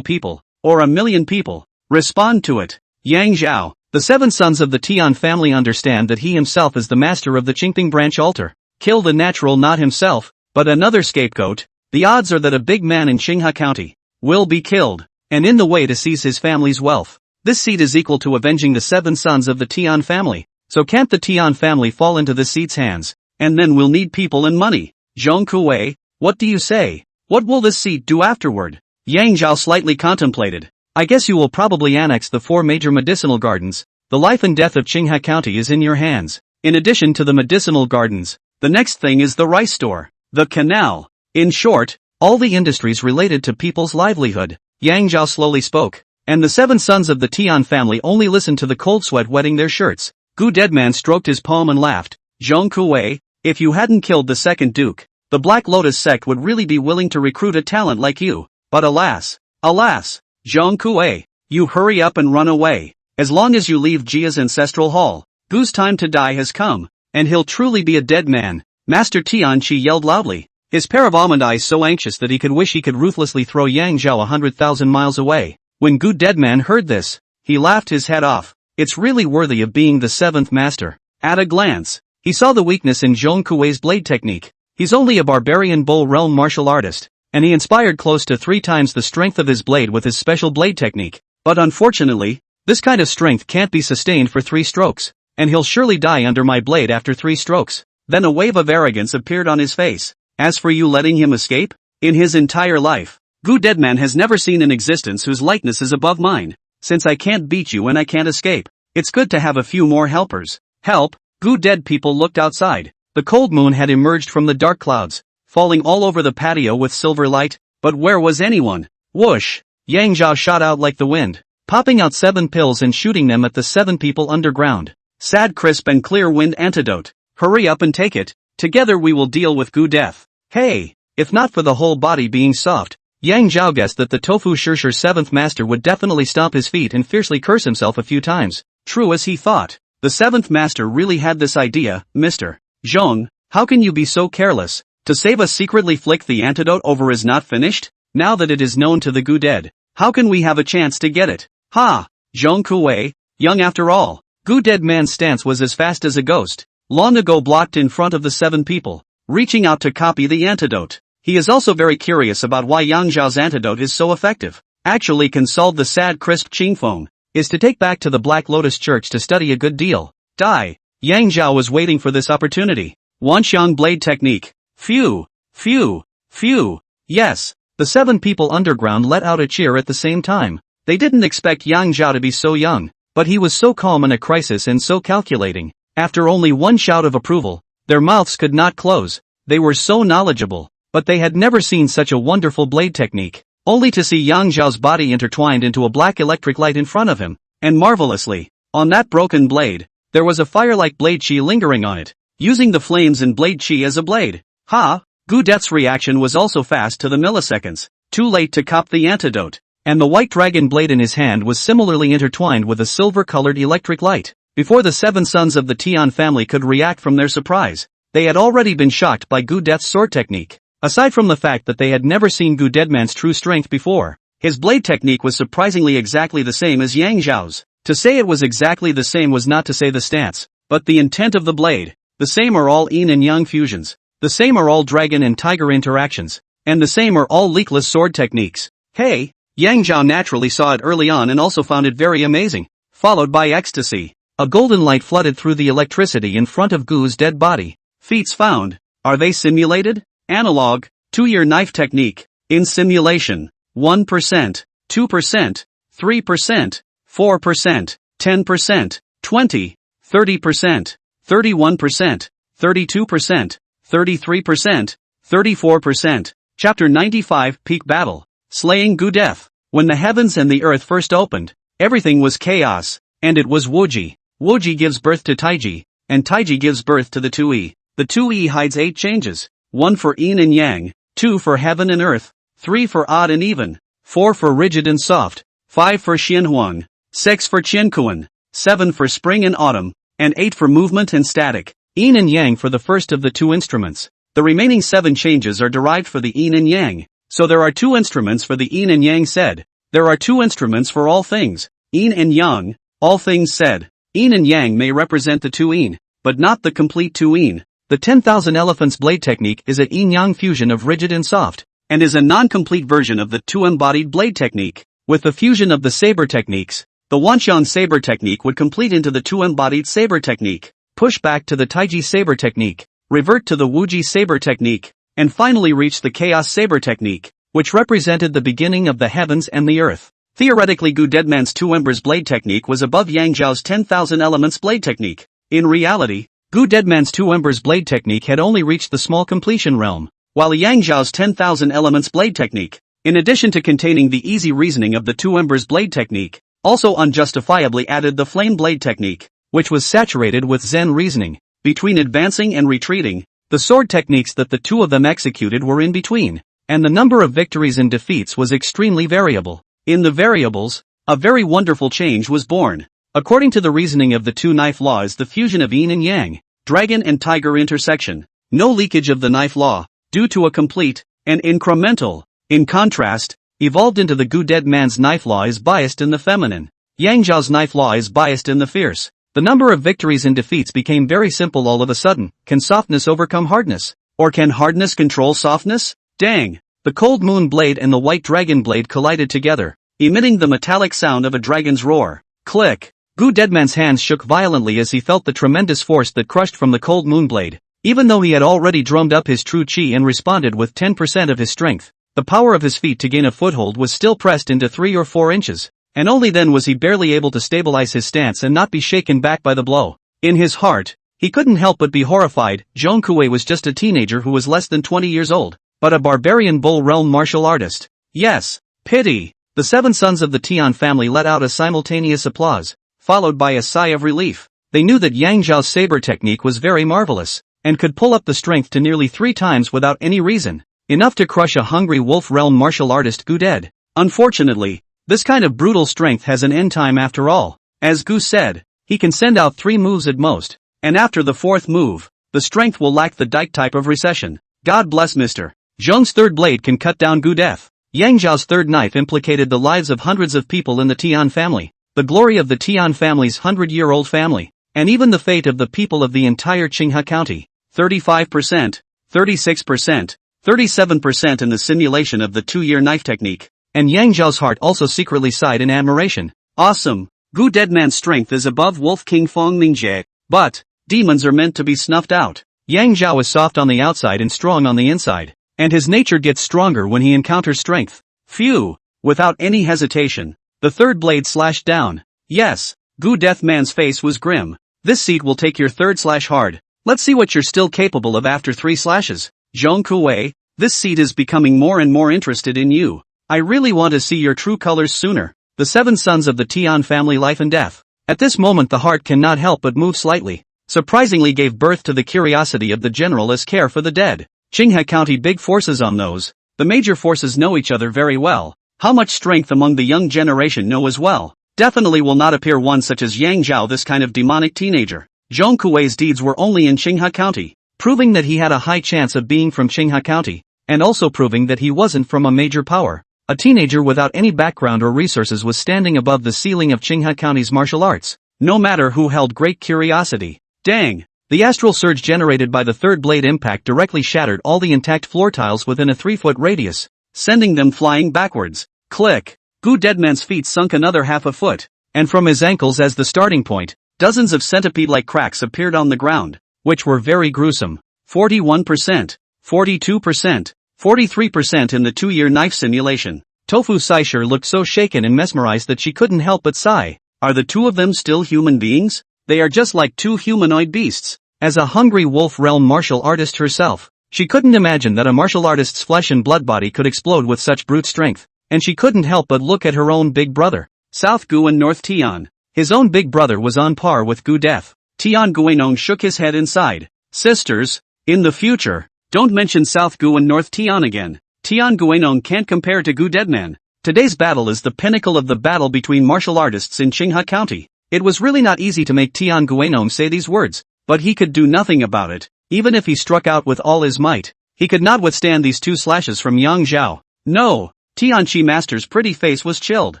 people, or 1,000,000 people, respond to it. Yang Zhao, the 7 sons of the Tian family understand that he himself is the master of the Qingping branch altar. Kill the natural, not himself, but another scapegoat. The odds are that a big man in Qinghe County will be killed, and in the way to seize his family's wealth. This seed is equal to avenging the 7 sons of the Tian family, so can't the Tian family fall into the seed's hands, and then we'll need people and money. Zhong Kuwei, what do you say? What will this seed do afterward? Yang Zhao slightly contemplated. I guess you will probably annex the 4 major medicinal gardens. The life and death of Qinghe County is in your hands. In addition to the medicinal gardens, the next thing is the rice store, the canal. In short, all the industries related to people's livelihood. Yang Zhao slowly spoke, and the 7 sons of the Tian family only listened to the cold sweat wetting their shirts. Gu Deadman stroked his palm and laughed. Zhong Kuwei, If you hadn't killed the second Duke, the Black Lotus sect would really be willing to recruit a talent like you. But alas, Zhang Kuei, you hurry up and run away. As long as you leave Jia's ancestral hall, Gu's time to die has come, and he'll truly be a dead man. Master Tianqi yelled loudly, his pair of almond eyes so anxious that he could wish he could ruthlessly throw Yang Zhao 100,000 miles away. When Gu Deadman heard this, he laughed his head off. It's really worthy of being the seventh master. At a glance, he saw the weakness in Zhong Kuei's blade technique. He's only a barbarian bull realm martial artist, and he inspired close to 3 times the strength of his blade with his special blade technique. But unfortunately, this kind of strength can't be sustained for 3 strokes, and he'll surely die under my blade after 3 strokes. Then a wave of arrogance appeared on his face. As for you letting him escape? In his entire life, Gu Deadman has never seen an existence whose likeness is above mine. Since I can't beat you and I can't escape, it's good to have a few more helpers. Help? Gu Dead people looked outside. The cold moon had emerged from the dark clouds, falling all over the patio with silver light, but where was anyone? Whoosh! Yang Zhao shot out like the wind, popping out 7 pills and shooting them at the 7 people underground. Sad, crisp and clear wind antidote. Hurry up and take it. Together we will deal with Gu Death. Hey! If not for the whole body being soft, Yang Zhao guessed that the Tofu Shirshir 7th master would definitely stomp his feet and fiercely curse himself a few times. True as he thought, the 7th master really had this idea. Mr. Zhong, how can you be so careless? To save us secretly flick the antidote over is not finished? Now that it is known to the Gu Dead, how can we have a chance to get it? Ha! Zhong Kuei, young after all. Gu Dead man's stance was as fast as a ghost, long ago blocked in front of the 7 people, reaching out to copy the antidote. He is also very curious about why Yang Zhao's antidote is so effective. Actually can solve the sad crisp Qingfeng, is to take back to the Black Lotus Church to study a good deal. Die. Yang Zhao was waiting for this opportunity. Wanxiang blade technique. Phew. Phew. Phew. Yes. The 7 people underground let out a cheer at the same time. They didn't expect Yang Zhao to be so young, but he was so calm in a crisis and so calculating. After only one shout of approval, their mouths could not close. They were so knowledgeable. But they had never seen such a wonderful blade technique, only to see Yang Zhao's body intertwined into a black electric light in front of him, and marvelously, on that broken blade, there was a fire-like blade chi lingering on it, using the flames and blade chi as a blade. Ha! Gu Death's reaction was also fast to the milliseconds, too late to cop the antidote, and the white dragon blade in his hand was similarly intertwined with a silver-colored electric light. Before the 7 sons of the Tian family could react from their surprise, they had already been shocked by Gu Death's sword technique. Aside from the fact that they had never seen Gu Deadman's true strength before, his blade technique was surprisingly exactly the same as Yang Zhao's. To say it was exactly the same was not to say the stance, but the intent of the blade. The same are all yin and yang fusions, the same are all dragon and tiger interactions, and the same are all leakless sword techniques. Hey! Yang Zhao naturally saw it early on and also found it very amazing, followed by ecstasy. A golden light flooded through the electricity in front of Gu's dead body. Feats found. Are they simulated? Analog, 2-year knife technique, in simulation, 1%, 2%, 3%, 4%, 10%, 20, 30%, 31%, 32%, 33%, 34%. Chapter 95 Peak Battle. Slaying Gu Death. When the heavens and the earth first opened, everything was chaos, and it was Wuji. Wuji gives birth to Taiji, and Taiji gives birth to the 2E. The 2E hides 8 changes. 1 for yin and yang, 2 for heaven and earth, 3 for odd and even, 4 for rigid and soft, 5 for xianhuang, 6 for qiankuan, 7 for spring and autumn, and 8 for movement and static. Yin and yang for the first of the 2 instruments. The remaining 7 changes are derived for the yin and yang, so there are 2 instruments for the yin and yang said. There are 2 instruments for all things, yin and yang, all things said. Yin and yang may represent the 2 yin, but not the complete 2 yin. The 10,000 Elephants blade technique is a yin-yang fusion of rigid and soft, and is a non-complete version of the 2 embodied blade technique. With the fusion of the saber techniques, the Wanxiang saber technique would complete into the 2 embodied saber technique, push back to the Taiji saber technique, revert to the Wuji saber technique, and finally reach the Chaos saber technique, which represented the beginning of the heavens and the earth. Theoretically, Gu Deadman's 2 embers blade technique was above Yang Zhao's 10,000 elements blade technique. In reality, Gu Deadman's 2 embers blade technique had only reached the small completion realm, while Yang Zhao's 10,000 elements blade technique, in addition to containing the easy reasoning of the 2 embers blade technique, also unjustifiably added the flame blade technique, which was saturated with Zen reasoning. Between advancing and retreating, The sword techniques that the two of them executed were in between, and the number of victories and defeats was extremely variable. In the variables, a very wonderful change was born. According to the reasoning of the two knife laws, the fusion of yin and yang, dragon and tiger intersection, no leakage of the knife law, due to a complete and incremental. In contrast, evolved into the Gu Dead Man's knife law is biased in the feminine. Yang Zhao's knife law is biased in the fierce. The number of victories and defeats became very simple all of a sudden. Can softness overcome hardness? Or can hardness control softness? Dang! The cold moon blade and the white dragon blade collided together, emitting the metallic sound of a dragon's roar. Click! Gu Deadman's hands shook violently as he felt the tremendous force that crushed from the cold moon blade. Even though he had already drummed up his true chi and responded with 10% of his strength, the power of his feet to gain a foothold was still pressed into 3 or 4 inches, and only then was he barely able to stabilize his stance and not be shaken back by the blow. In his heart, he couldn't help but be horrified. Zhong Kuei was just a teenager who was less than 20 years old, but a barbarian bull realm martial artist. Yes, pity! The 7 sons of the Tian family let out a simultaneous applause, followed by a sigh of relief. They knew that Yang Zhao's saber technique was very marvelous, and could pull up the strength to nearly 3 times without any reason, enough to crush a hungry wolf realm martial artist Gu Dead. Unfortunately, this kind of brutal strength has an end time after all. As Gu said, he can send out 3 moves at most, and after the 4th move, the strength will lack the dike type of recession. God bless Mr. Zhong's third blade can cut down Gu Death. Yang Zhao's third knife implicated the lives of hundreds of people in the Tian family, the glory of the Tian family's 100-year-old family, and even the fate of the people of the entire Qinghe County. 35%, 36%, 37% in the simulation of the 2-year knife technique. And Yang Zhao's heart also secretly sighed in admiration. Awesome! Gu Deadman's strength is above Wolf King Feng Mingjie. But, demons are meant to be snuffed out. Yang Zhao is soft on the outside and strong on the inside, and his nature gets stronger when he encounters strength. Phew! Without any hesitation, the third blade slashed down. Yes, Gu Deathman's face was grim. This seat will take your third/hard. Let's see what you're still capable of after 3 slashes. Zhong Kuei, this seat is becoming more and more interested in you. I really want to see your true colors sooner. The 7 sons of the Tian family life and death. At this moment the heart cannot help but move slightly. Surprisingly gave birth to the curiosity of the general as care for the dead. Qinghe County big forces on those. The major forces know each other very well. How much strength among the young generation know as well. Definitely will not appear one such as Yang Zhao, this kind of demonic teenager. Zhong Kuei's deeds were only in Qinghe County, proving that he had a high chance of being from Qinghe County, and also proving that he wasn't from a major power. A teenager without any background or resources was standing above the ceiling of Qinghe County's martial arts. No matter who held great curiosity. Dang! The astral surge generated by the third blade impact directly shattered all the intact floor tiles within a 3-foot radius, sending them flying backwards. Click! Gu Deadman's feet sunk another half a foot, and from his ankles as the starting point, dozens of centipede-like cracks appeared on the ground, which were very gruesome. 41%, 42%, 43% in the 2-year knife simulation. Tofu Saisher looked so shaken and mesmerized that she couldn't help but sigh. Are the two of them still human beings? They are just like 2 humanoid beasts. As a hungry wolf realm martial artist herself, she couldn't imagine that a martial artist's flesh and blood body could explode with such brute strength, and she couldn't help but look at her own big brother. South Gu and North Tian. His own big brother was on par with Gu Death. Tian Guinong shook his head inside. Sisters, in the future, don't mention South Gu and North Tian again. Tian Guinong can't compare to Gu Deadman. Today's battle is the pinnacle of the battle between martial artists in Qinghe County. It was really not easy to make Tian Guinong say these words, but he could do nothing about it. Even if he struck out with all his might, he could not withstand these 2 slashes from Yang Zhao. No! Tian Chi Master's pretty face was chilled.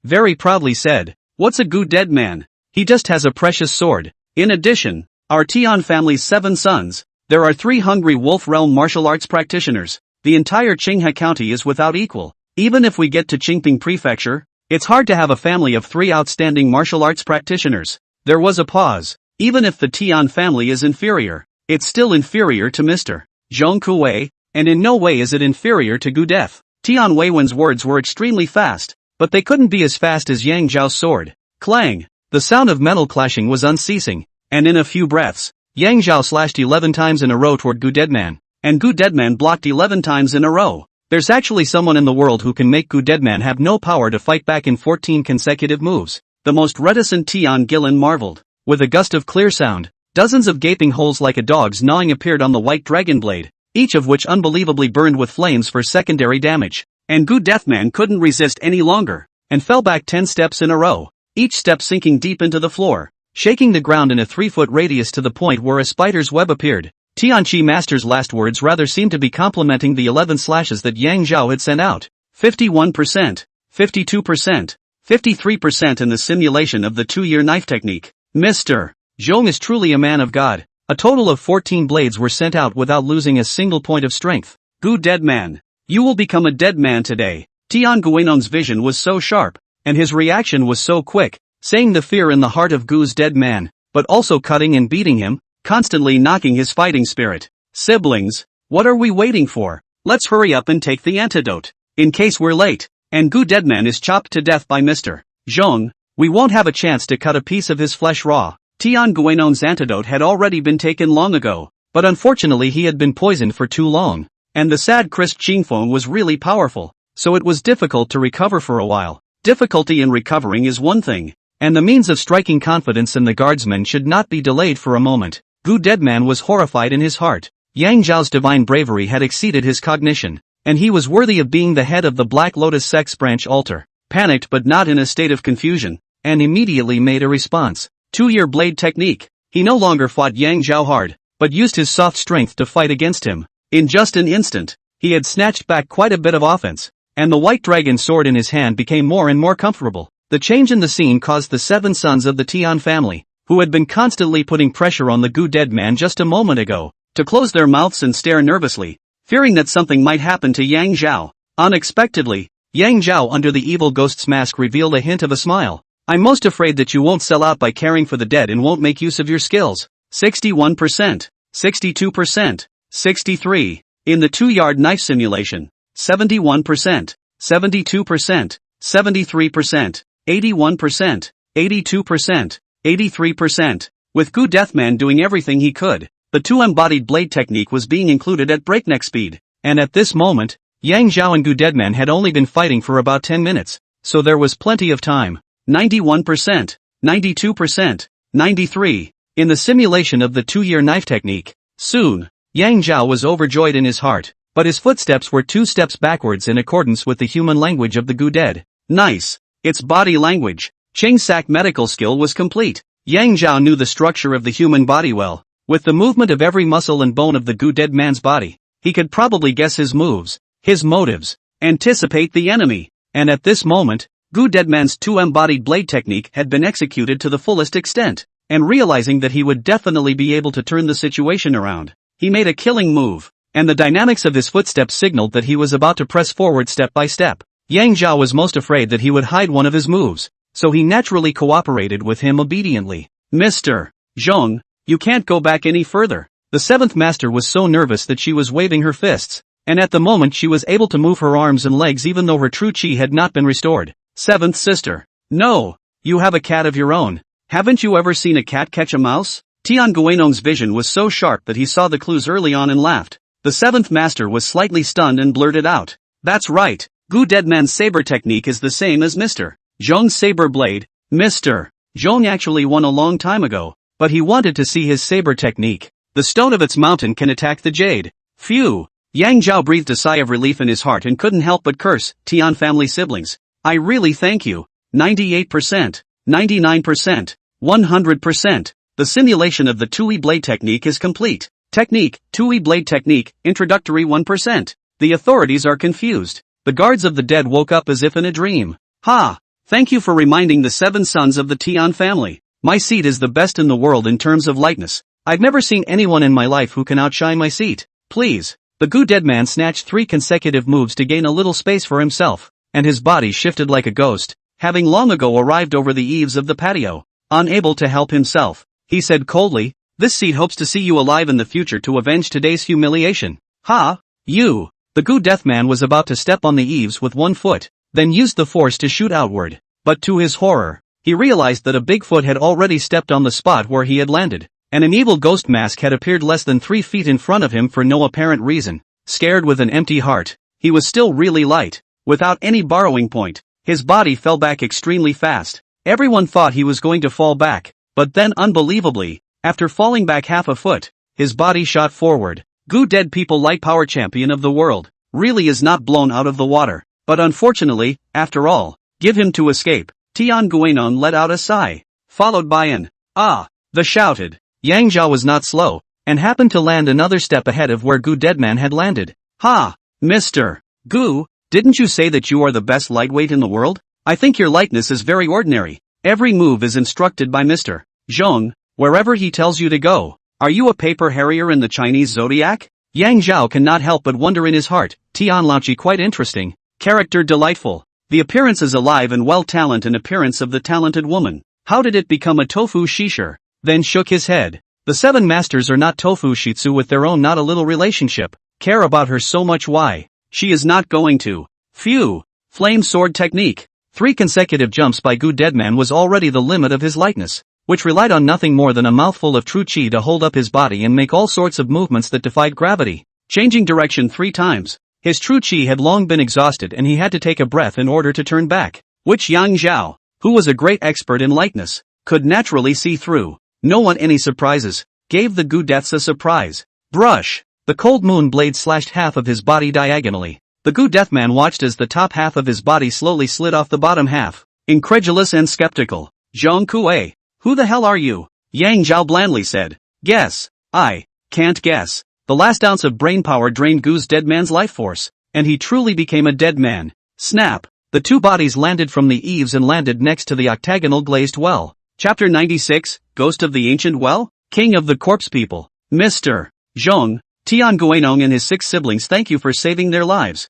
Very proudly said, "What's a Gu Deadman? He just has a precious sword." In addition, our Tian family's 7 sons, there are 3 hungry wolf realm martial arts practitioners. The entire Qinghe County is without equal. Even if we get to Qingping Prefecture, it's hard to have a family of 3 outstanding martial arts practitioners. There was a pause. Even if the Tian family is inferior, it's still inferior to Mr. Zhong Kuei, and in no way is it inferior to Gu Death. Tian Weiwen's words were extremely fast, but they couldn't be as fast as Yang Zhao's sword. Clang! The sound of metal clashing was unceasing, and in a few breaths, Yang Zhao slashed 11 times in a row toward Gu Deadman, and Gu Deadman blocked 11 times in a row. There's actually someone in the world who can make Gu Deadman have no power to fight back in 14 consecutive moves. The most reticent Tian Gillen marveled. With a gust of clear sound, Dozens of gaping holes like a dog's gnawing appeared on the white dragon blade, each of which unbelievably burned with flames for secondary damage. And Gu Deathman couldn't resist any longer, and fell back 10 steps in a row, each step sinking deep into the floor, shaking the ground in a 3-foot radius to the point where a spider's web appeared. Tianqi Master's last words rather seemed to be complimenting the 11 slashes that Yang Zhao had sent out. 51%, 52%, 53% in the simulation of the 2-year knife technique. Mr. Zhong is truly a man of God. A total of 14 blades were sent out without losing a single point of strength. Gu dead man. You will become a dead man today. Tian Guinong's vision was so sharp, and his reaction was so quick, saying the fear in the heart of Gu's dead man, but also cutting and beating him, constantly knocking his fighting spirit. Siblings, what are we waiting for? Let's hurry up and take the antidote, in case we're late. And Gu Deadman is chopped to death by Mr. Zhong. We won't have a chance to cut a piece of his flesh raw. Tian Guinong's antidote had already been taken long ago, but unfortunately he had been poisoned for too long, and the sad crisp Qingfeng was really powerful, so it was difficult to recover for a while. Difficulty in recovering is one thing, and the means of striking confidence in the guardsmen should not be delayed for a moment. Gu Deadman was horrified in his heart. Yang Zhao's divine bravery had exceeded his cognition, and he was worthy of being the head of the Black Lotus Sex Branch altar. Panicked but not in a state of confusion, and immediately made a response. 2-year blade technique. He no longer fought Yang Zhao hard, but used his soft strength to fight against him. In just an instant, he had snatched back quite a bit of offense, and the white dragon sword in his hand became more and more comfortable. The change in the scene caused the 7 sons of the Tian family, who had been constantly putting pressure on the Gu dead man just a moment ago, to close their mouths and stare nervously, fearing that something might happen to Yang Zhao. Unexpectedly, Yang Zhao under the evil ghost's mask revealed a hint of a smile. I'm most afraid that you won't sell out by caring for the dead and won't make use of your skills. 61%, 62%, 63. In the 2-yard knife simulation. 71%, 72%, 73%, 81%, 82%, 83%. With Gu Deathman doing everything he could, the 2-embodied blade technique was being included at breakneck speed, and at this moment, Yang Zhao and Gu Deadman had only been fighting for about 10 minutes, so there was plenty of time. 91%, 92%, 93. In the simulation of the 2-year knife technique. Soon, Yang Zhao was overjoyed in his heart, but his footsteps were 2 steps backwards in accordance with the human language of the Gu dead. Nice. It's body language. Cheng Sak medical skill was complete. Yang Zhao knew the structure of the human body well. With the movement of every muscle and bone of the Gu dead man's body, he could probably guess his moves, his motives, anticipate the enemy. And at this moment, Gu Deadman's 2-embodied blade technique had been executed to the fullest extent, and realizing that he would definitely be able to turn the situation around, he made a killing move, and the dynamics of his footsteps signaled that he was about to press forward step by step. Yang Zhao was most afraid that he would hide one of his moves, so he naturally cooperated with him obediently. Mr. Zhong, you can't go back any further. The 7th master was so nervous that she was waving her fists, and at the moment she was able to move her arms and legs even though her true chi had not been restored. 7th sister. No, you have a cat of your own. Haven't you ever seen a cat catch a mouse? Tian Guinong's vision was so sharp that he saw the clues early on and laughed. The 7th master was slightly stunned and blurted out. That's right, Gu Deadman's saber technique is the same as Mr. Zhong's saber blade. Mr. Zhong actually won a long time ago, but he wanted to see his saber technique. The stone of its mountain can attack the jade. Phew! Yang Zhao breathed a sigh of relief in his heart and couldn't help but curse. Tian family siblings, I really thank you. 98%, 99%, 100%. The simulation of the 2E blade technique is complete. Technique, 2E blade technique, introductory 1%. The authorities are confused. The guards of the dead woke up as if in a dream. Ha! Thank you for reminding the 7 sons of the Tian family. My seat is the best in the world in terms of lightness. I've never seen anyone in my life who can outshine my seat. Please. The Gu Deadman snatched 3 consecutive moves to gain a little space for himself, and his body shifted like a ghost, having long ago arrived over the eaves of the patio. Unable to help himself, he said coldly, this seat hopes to see you alive in the future to avenge today's humiliation. Ha! You! The Gu Deathman was about to step on the eaves with 1 foot, then used the force to shoot outward, but to his horror, he realized that a big foot had already stepped on the spot where he had landed, and an evil ghost mask had appeared less than 3 feet in front of him for no apparent reason. Scared with an empty heart, he was still really light. Without any borrowing point, his body fell back extremely fast. Everyone thought he was going to fall back, but then unbelievably, After falling back half a foot, his body shot forward. Gu Dead People Light Power Champion of the world, really is not blown out of the water. But unfortunately, after all, give him to escape. Tian Guinon let out a sigh, followed by an ah. The shouted. Yang Zhao was not slow, and happened to land another step ahead of where Gu Deadman had landed. Ha! Mr. Gu, didn't you say that you are the best lightweight in the world? I think your lightness is very ordinary. Every move is instructed by Mr. Zhong, wherever he tells you to go. Are you a paper harrier in the Chinese zodiac? Yang Zhao cannot help but wonder in his heart. Tian Laochi quite interesting. Character delightful. The appearance is alive and well talent and appearance of the talented woman. How did it become a tofu shisher? Then shook his head. The seven masters are not tofu shitsu with their own not a little relationship. Care about her so much why? She is not going to. Phew. Flame sword technique. 3 consecutive jumps by Gu Deadman was already the limit of his lightness, which relied on nothing more than a mouthful of true chi to hold up his body and make all sorts of movements that defied gravity. Changing direction 3 times. His true chi had long been exhausted and he had to take a breath in order to turn back, which Yang Zhao, who was a great expert in lightness, could naturally see through. No one any surprises. Gave the Gu Deaths a surprise. Brush. The cold moon blade slashed half of his body diagonally. The Gu Deathman watched as the top half of his body slowly slid off the bottom half, incredulous and skeptical. Zhong Kuei, who the hell are you? Yang Zhao blandly said. Guess. I can't guess. The last ounce of brain power drained Gu's dead man's life force, and he truly became a dead man. Snap. The 2 bodies landed from the eaves and landed next to the octagonal glazed well. Chapter 96, Ghost of the Ancient Well? King of the Corpse People. Mr. Zhong, Tian Guinong and his 6 siblings thank you for saving their lives.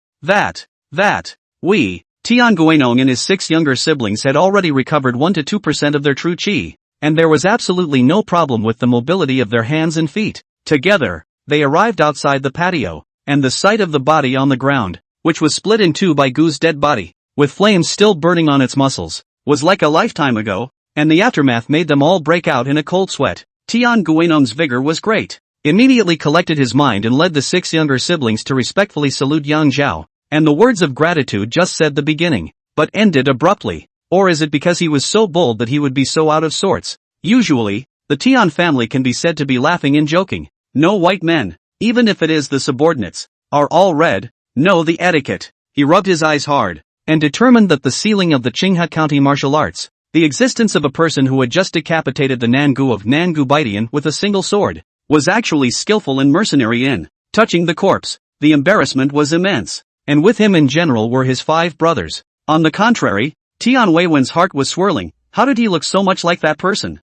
Tian Guinong and his 6 younger siblings had already recovered 1 to 2% of their true chi, and there was absolutely no problem with the mobility of their hands and feet. Together, they arrived outside the patio, and the sight of the body on the ground, which was split in 2 by Gu's dead body, with flames still burning on its muscles, was like a lifetime ago, and the aftermath made them all break out in a cold sweat. Tian Guinong's vigor was great. Immediately collected his mind and led the 6 younger siblings to respectfully salute Yang Zhao, and the words of gratitude just said the beginning, but ended abruptly. Or is it because he was so bold that he would be so out of sorts? Usually, the Tian family can be said to be laughing and joking. No white men, even if it is the subordinates, are all red, know the etiquette. He rubbed his eyes hard, and determined that the ceiling of the Qinghe County martial arts, the existence of a person who had just decapitated the Nangu of Nangu Baidian with a single sword, was actually skillful and mercenary in touching the corpse. The embarrassment was immense, and with him in general were his 5 brothers. On the contrary, Tian Weiwen's heart was swirling. How did he look so much like that person?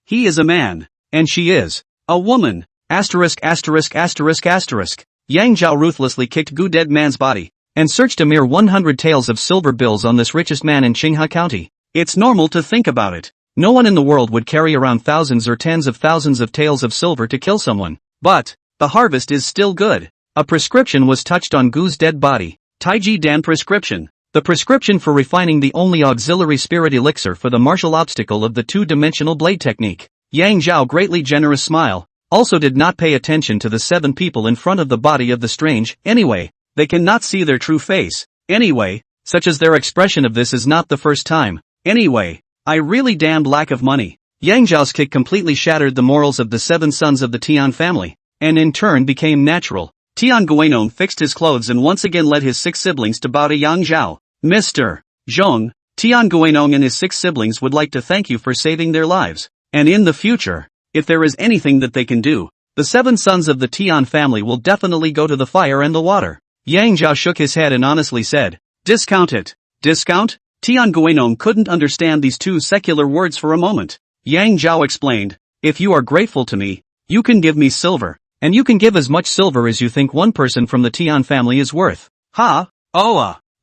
He is a man, and she is a woman. Asterisk. Yang Zhao ruthlessly kicked Gu Dead Man's body, and searched a mere 100 taels of silver bills on this richest man in Qinghe County. It's normal to think about it. No one in the world would carry around thousands or tens of thousands of taels of silver to kill someone. But the harvest is still good. A prescription was touched on Gu's dead body. Taiji Dan prescription. The prescription for refining the only auxiliary spirit elixir for the martial obstacle of the 2-dimensional blade technique. Yang Zhao greatly generous smile, also did not pay attention to the 7 people in front of the body of the strange. Anyway, they cannot see their true face. Anyway, such as their expression of this is not the first time. Anyway, I really damned lack of money. Yang Zhao's kick completely shattered the morals of the 7 sons of the Tian family, and in turn became natural. Tian Guinon fixed his clothes and once again led his 6 siblings to bow to Yang Zhao. Mr. Zhong, Tian Guinong and his 6 siblings would like to thank you for saving their lives, and in the future, if there is anything that they can do, the 7 sons of the Tian family will definitely go to the fire and the water. Yang Zhao shook his head and honestly said, discount it. Discount? Tian Guinong couldn't understand these 2 secular words for a moment. Yang Zhao explained, if you are grateful to me, you can give me silver, and you can give as much silver as you think one person from the Tian family is worth.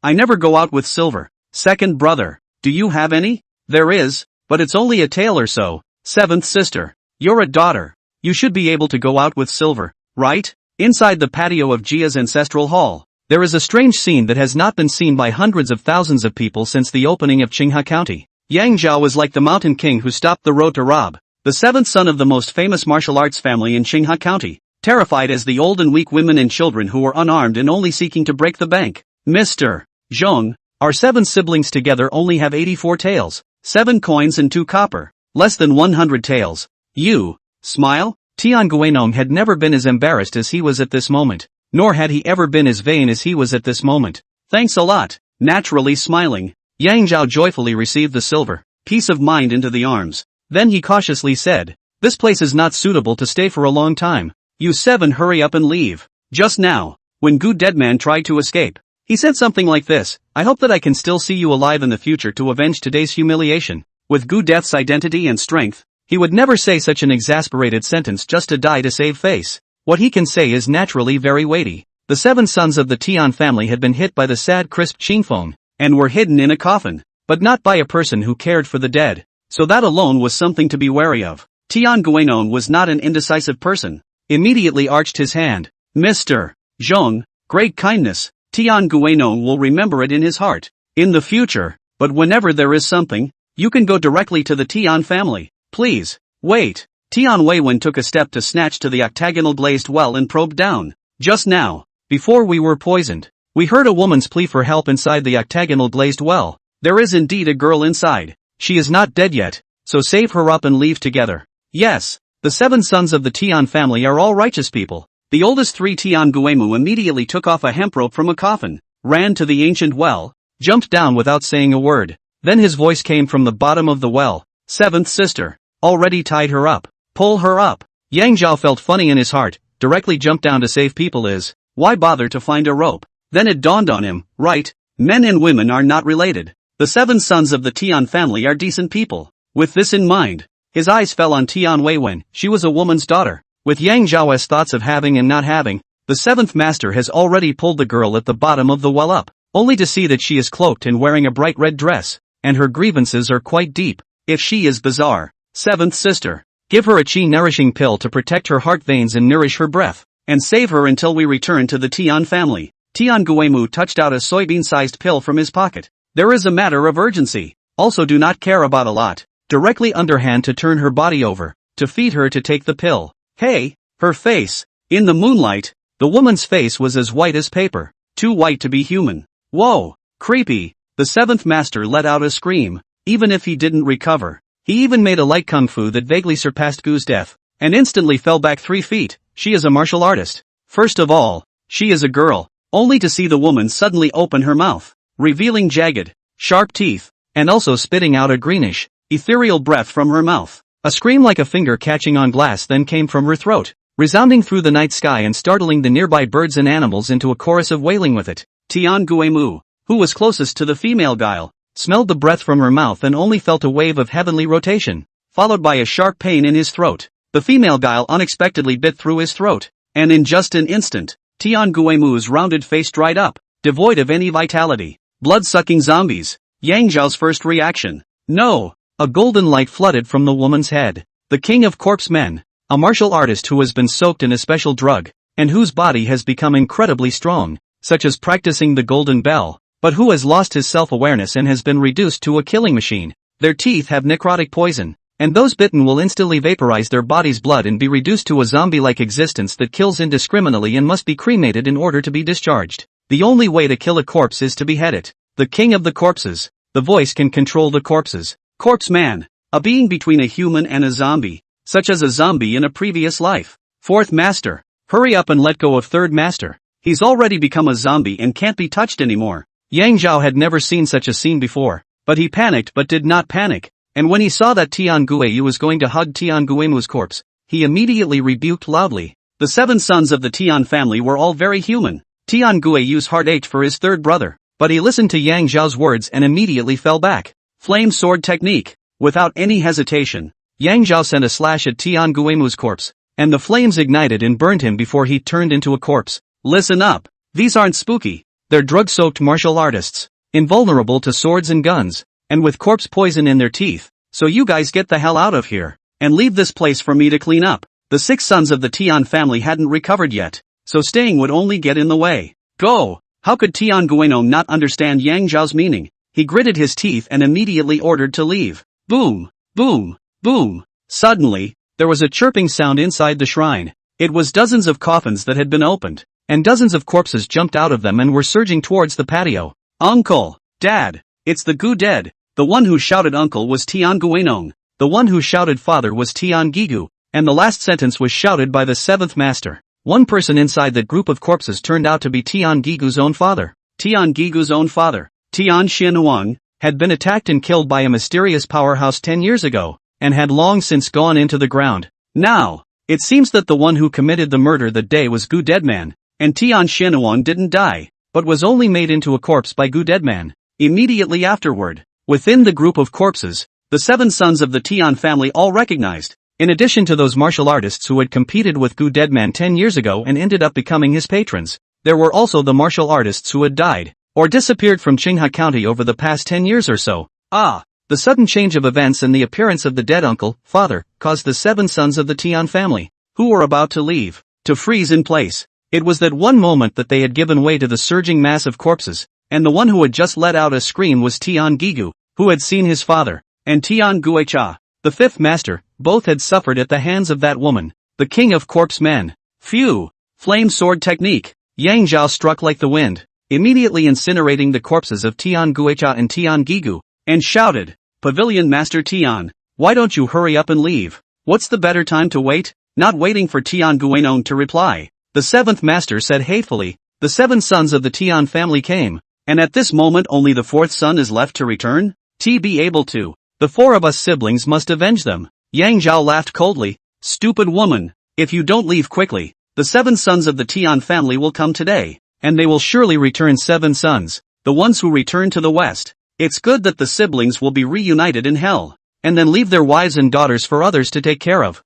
I never go out with silver. Second brother, do you have any? There is, but it's only a tael or so. 7th sister, you're a daughter. You should be able to go out with silver, right? Inside the patio of Jia's ancestral hall, there is a strange scene that has not been seen by hundreds of thousands of people since the opening of Qinghe County. Yang Zhao was like the mountain king who stopped the road to rob, the 7th son of the most famous martial arts family in Qinghe County, terrified as the old and weak women and children who were unarmed and only seeking to break the bank. Mr. Zhong, our 7 siblings together only have 84 taels, 7 coins and 2 copper, less than 100 taels. You. Smile? Tian Guenong had never been as embarrassed as he was at this moment, nor had he ever been as vain as he was at this moment. Thanks a lot. Naturally smiling, Yang Zhao joyfully received the silver piece of mind into the arms. Then he cautiously said, "This place is not suitable to stay for a long time. You 7 hurry up and leave." Just now, when Gu Deadman tried to escape, he said something like this: "I hope that I can still see you alive in the future to avenge today's humiliation." With Gu Death's identity and strength, he would never say such an exasperated sentence just to die to save face. What he can say is naturally very weighty. The 7 sons of the Tian family had been hit by the sad crisp Qingfeng, and were hidden in a coffin, but not by a person who cared for the dead. So that alone was something to be wary of. Tian Guinon was not an indecisive person. Immediately arched his hand. Mr. Zhong, great kindness, Tian Guinon will remember it in his heart. In the future, but whenever there is something, you can go directly to the Tian family. Please, wait. Tian Weiwen took a step to snatch to the octagonal glazed well and probed down. Just now, before we were poisoned, we heard a woman's plea for help inside the octagonal glazed well. There is indeed a girl inside. She is not dead yet, so save her up and leave together. Yes, the 7 sons of the Tian family are all righteous people. The oldest 3 Tian Guemu immediately took off a hemp rope from a coffin, ran to the ancient well, jumped down without saying a word. Then his voice came from the bottom of the well. 7th sister, already tied her up. Pull her up. Yang Zhao felt funny in his heart. Directly jump down to save people is, why bother to find a rope? Then it dawned on him, right, men and women are not related. The 7 sons of the Tian family are decent people. With this in mind, his eyes fell on Tian Weiwen. She was a woman's daughter. With Yang Zhao's thoughts of having and not having, the 7th master has already pulled the girl at the bottom of the well up, only to see that she is cloaked and wearing a bright red dress, and her grievances are quite deep. If she is bizarre, 7th sister, give her a qi-nourishing pill to protect her heart veins and nourish her breath, and save her until we return to the Tian family. Tian Guemu touched out a soybean-sized pill from his pocket. There is a matter of urgency. Also do not care about a lot. Directly underhand to turn her body over, to feed her to take the pill. Hey, her face. In the moonlight, the woman's face was as white as paper. Too white to be human. Whoa, creepy. The 7th master let out a scream. Even if he didn't recover, he even made a light kung fu that vaguely surpassed Gu's death, and instantly fell back 3 feet. She is a martial artist. First of all, she is a girl, only to see the woman suddenly open her mouth, revealing jagged, sharp teeth, and also spitting out a greenish, ethereal breath from her mouth. A scream like a finger catching on glass then came from her throat, resounding through the night sky and startling the nearby birds and animals into a chorus of wailing with it. Tian Guemu, who was closest to the female guile, smelled the breath from her mouth and only felt a wave of heavenly rotation, followed by a sharp pain in his throat. The female guile unexpectedly bit through his throat, and in just an instant, Tian Guemu's rounded face dried up, devoid of any vitality. Blood-sucking zombies. Yang Zhao's first reaction. No! A golden light flooded from the woman's head. The king of corpse men, a martial artist who has been soaked in a special drug, and whose body has become incredibly strong, such as practicing the golden bell, but who has lost his self-awareness and has been reduced to a killing machine. Their teeth have necrotic poison, and those bitten will instantly vaporize their body's blood and be reduced to a zombie-like existence that kills indiscriminately and must be cremated in order to be discharged. The only way to kill a corpse is to behead it. The king of the corpses. The voice can control the corpses. Corpse man. A being between a human and a zombie, such as a zombie in a previous life. 4th master. Hurry up and let go of 3rd master. He's already become a zombie and can't be touched anymore. Yang Zhao had never seen such a scene before, but he panicked but did not panic, and when he saw that Tian Guiyu was going to hug Tian Guimu's corpse, he immediately rebuked loudly. The 7 sons of the Tian family were all very human. Tian Guiyu's heart ached for his 3rd brother, but he listened to Yang Zhao's words and immediately fell back. Flame sword technique. Without any hesitation, Yang Zhao sent a slash at Tian Guimu's corpse, and the flames ignited and burned him before he turned into a corpse. Listen up. These aren't spooky. They're drug-soaked martial artists, invulnerable to swords and guns, and with corpse poison in their teeth. So you guys get the hell out of here, and leave this place for me to clean up. The 6 sons of the Tian family hadn't recovered yet, so staying would only get in the way. Go! How could Tian Gueno not understand Yang Zhao's meaning? He gritted his teeth and immediately ordered to leave. Boom! Boom! Boom! Suddenly, there was a chirping sound inside the shrine. It was dozens of coffins that had been opened, and dozens of corpses jumped out of them and were surging towards the patio. Uncle! Dad! It's the Gu Dead! The one who shouted uncle was Tian Guenong. The one who shouted father was Tian Gigu, and the last sentence was shouted by the seventh master. One person inside that group of corpses turned out to be Tian Gigu's own father. Tian Gigu's own father, Tian Xianwang, had been attacked and killed by a mysterious powerhouse 10 years ago, and had long since gone into the ground. Now, it seems that the one who committed the murder that day was Gu Deadman, and Tian Xianwang didn't die, but was only made into a corpse by Gu Deadman. Immediately afterward, within the group of corpses, the 7 sons of the Tian family all recognized. In addition to those martial artists who had competed with Gu Deadman 10 years ago and ended up becoming his patrons, there were also the martial artists who had died, or disappeared from Qinghai County over the past 10 years or so. The sudden change of events and the appearance of the dead uncle, father, caused the 7 sons of the Tian family, who were about to leave, to freeze in place. It was that one moment that they had given way to the surging mass of corpses, and the one who had just let out a scream was Tian Gigu, who had seen his father, and Tian Guicha, the 5th master, both had suffered at the hands of that woman, the king of corpse men. Phew! Flame sword technique. Yang Zhao struck like the wind, immediately incinerating the corpses of Tian Guicha and Tian Gigu, and shouted, "Pavilion Master Tian, why don't you hurry up and leave? What's the better time to wait?" Not waiting for Tian Guinon to reply, the 7th master said hatefully, "The 7 sons of the Tian family came, and at this moment only the 4th son is left to return? Be able to. The 4 of us siblings must avenge them." Yang Zhao laughed coldly, "Stupid woman, if you don't leave quickly, the 7 sons of the Tian family will come today, and they will surely return 7 sons, the ones who return to the west. It's good that the siblings will be reunited in hell, and then leave their wives and daughters for others to take care of."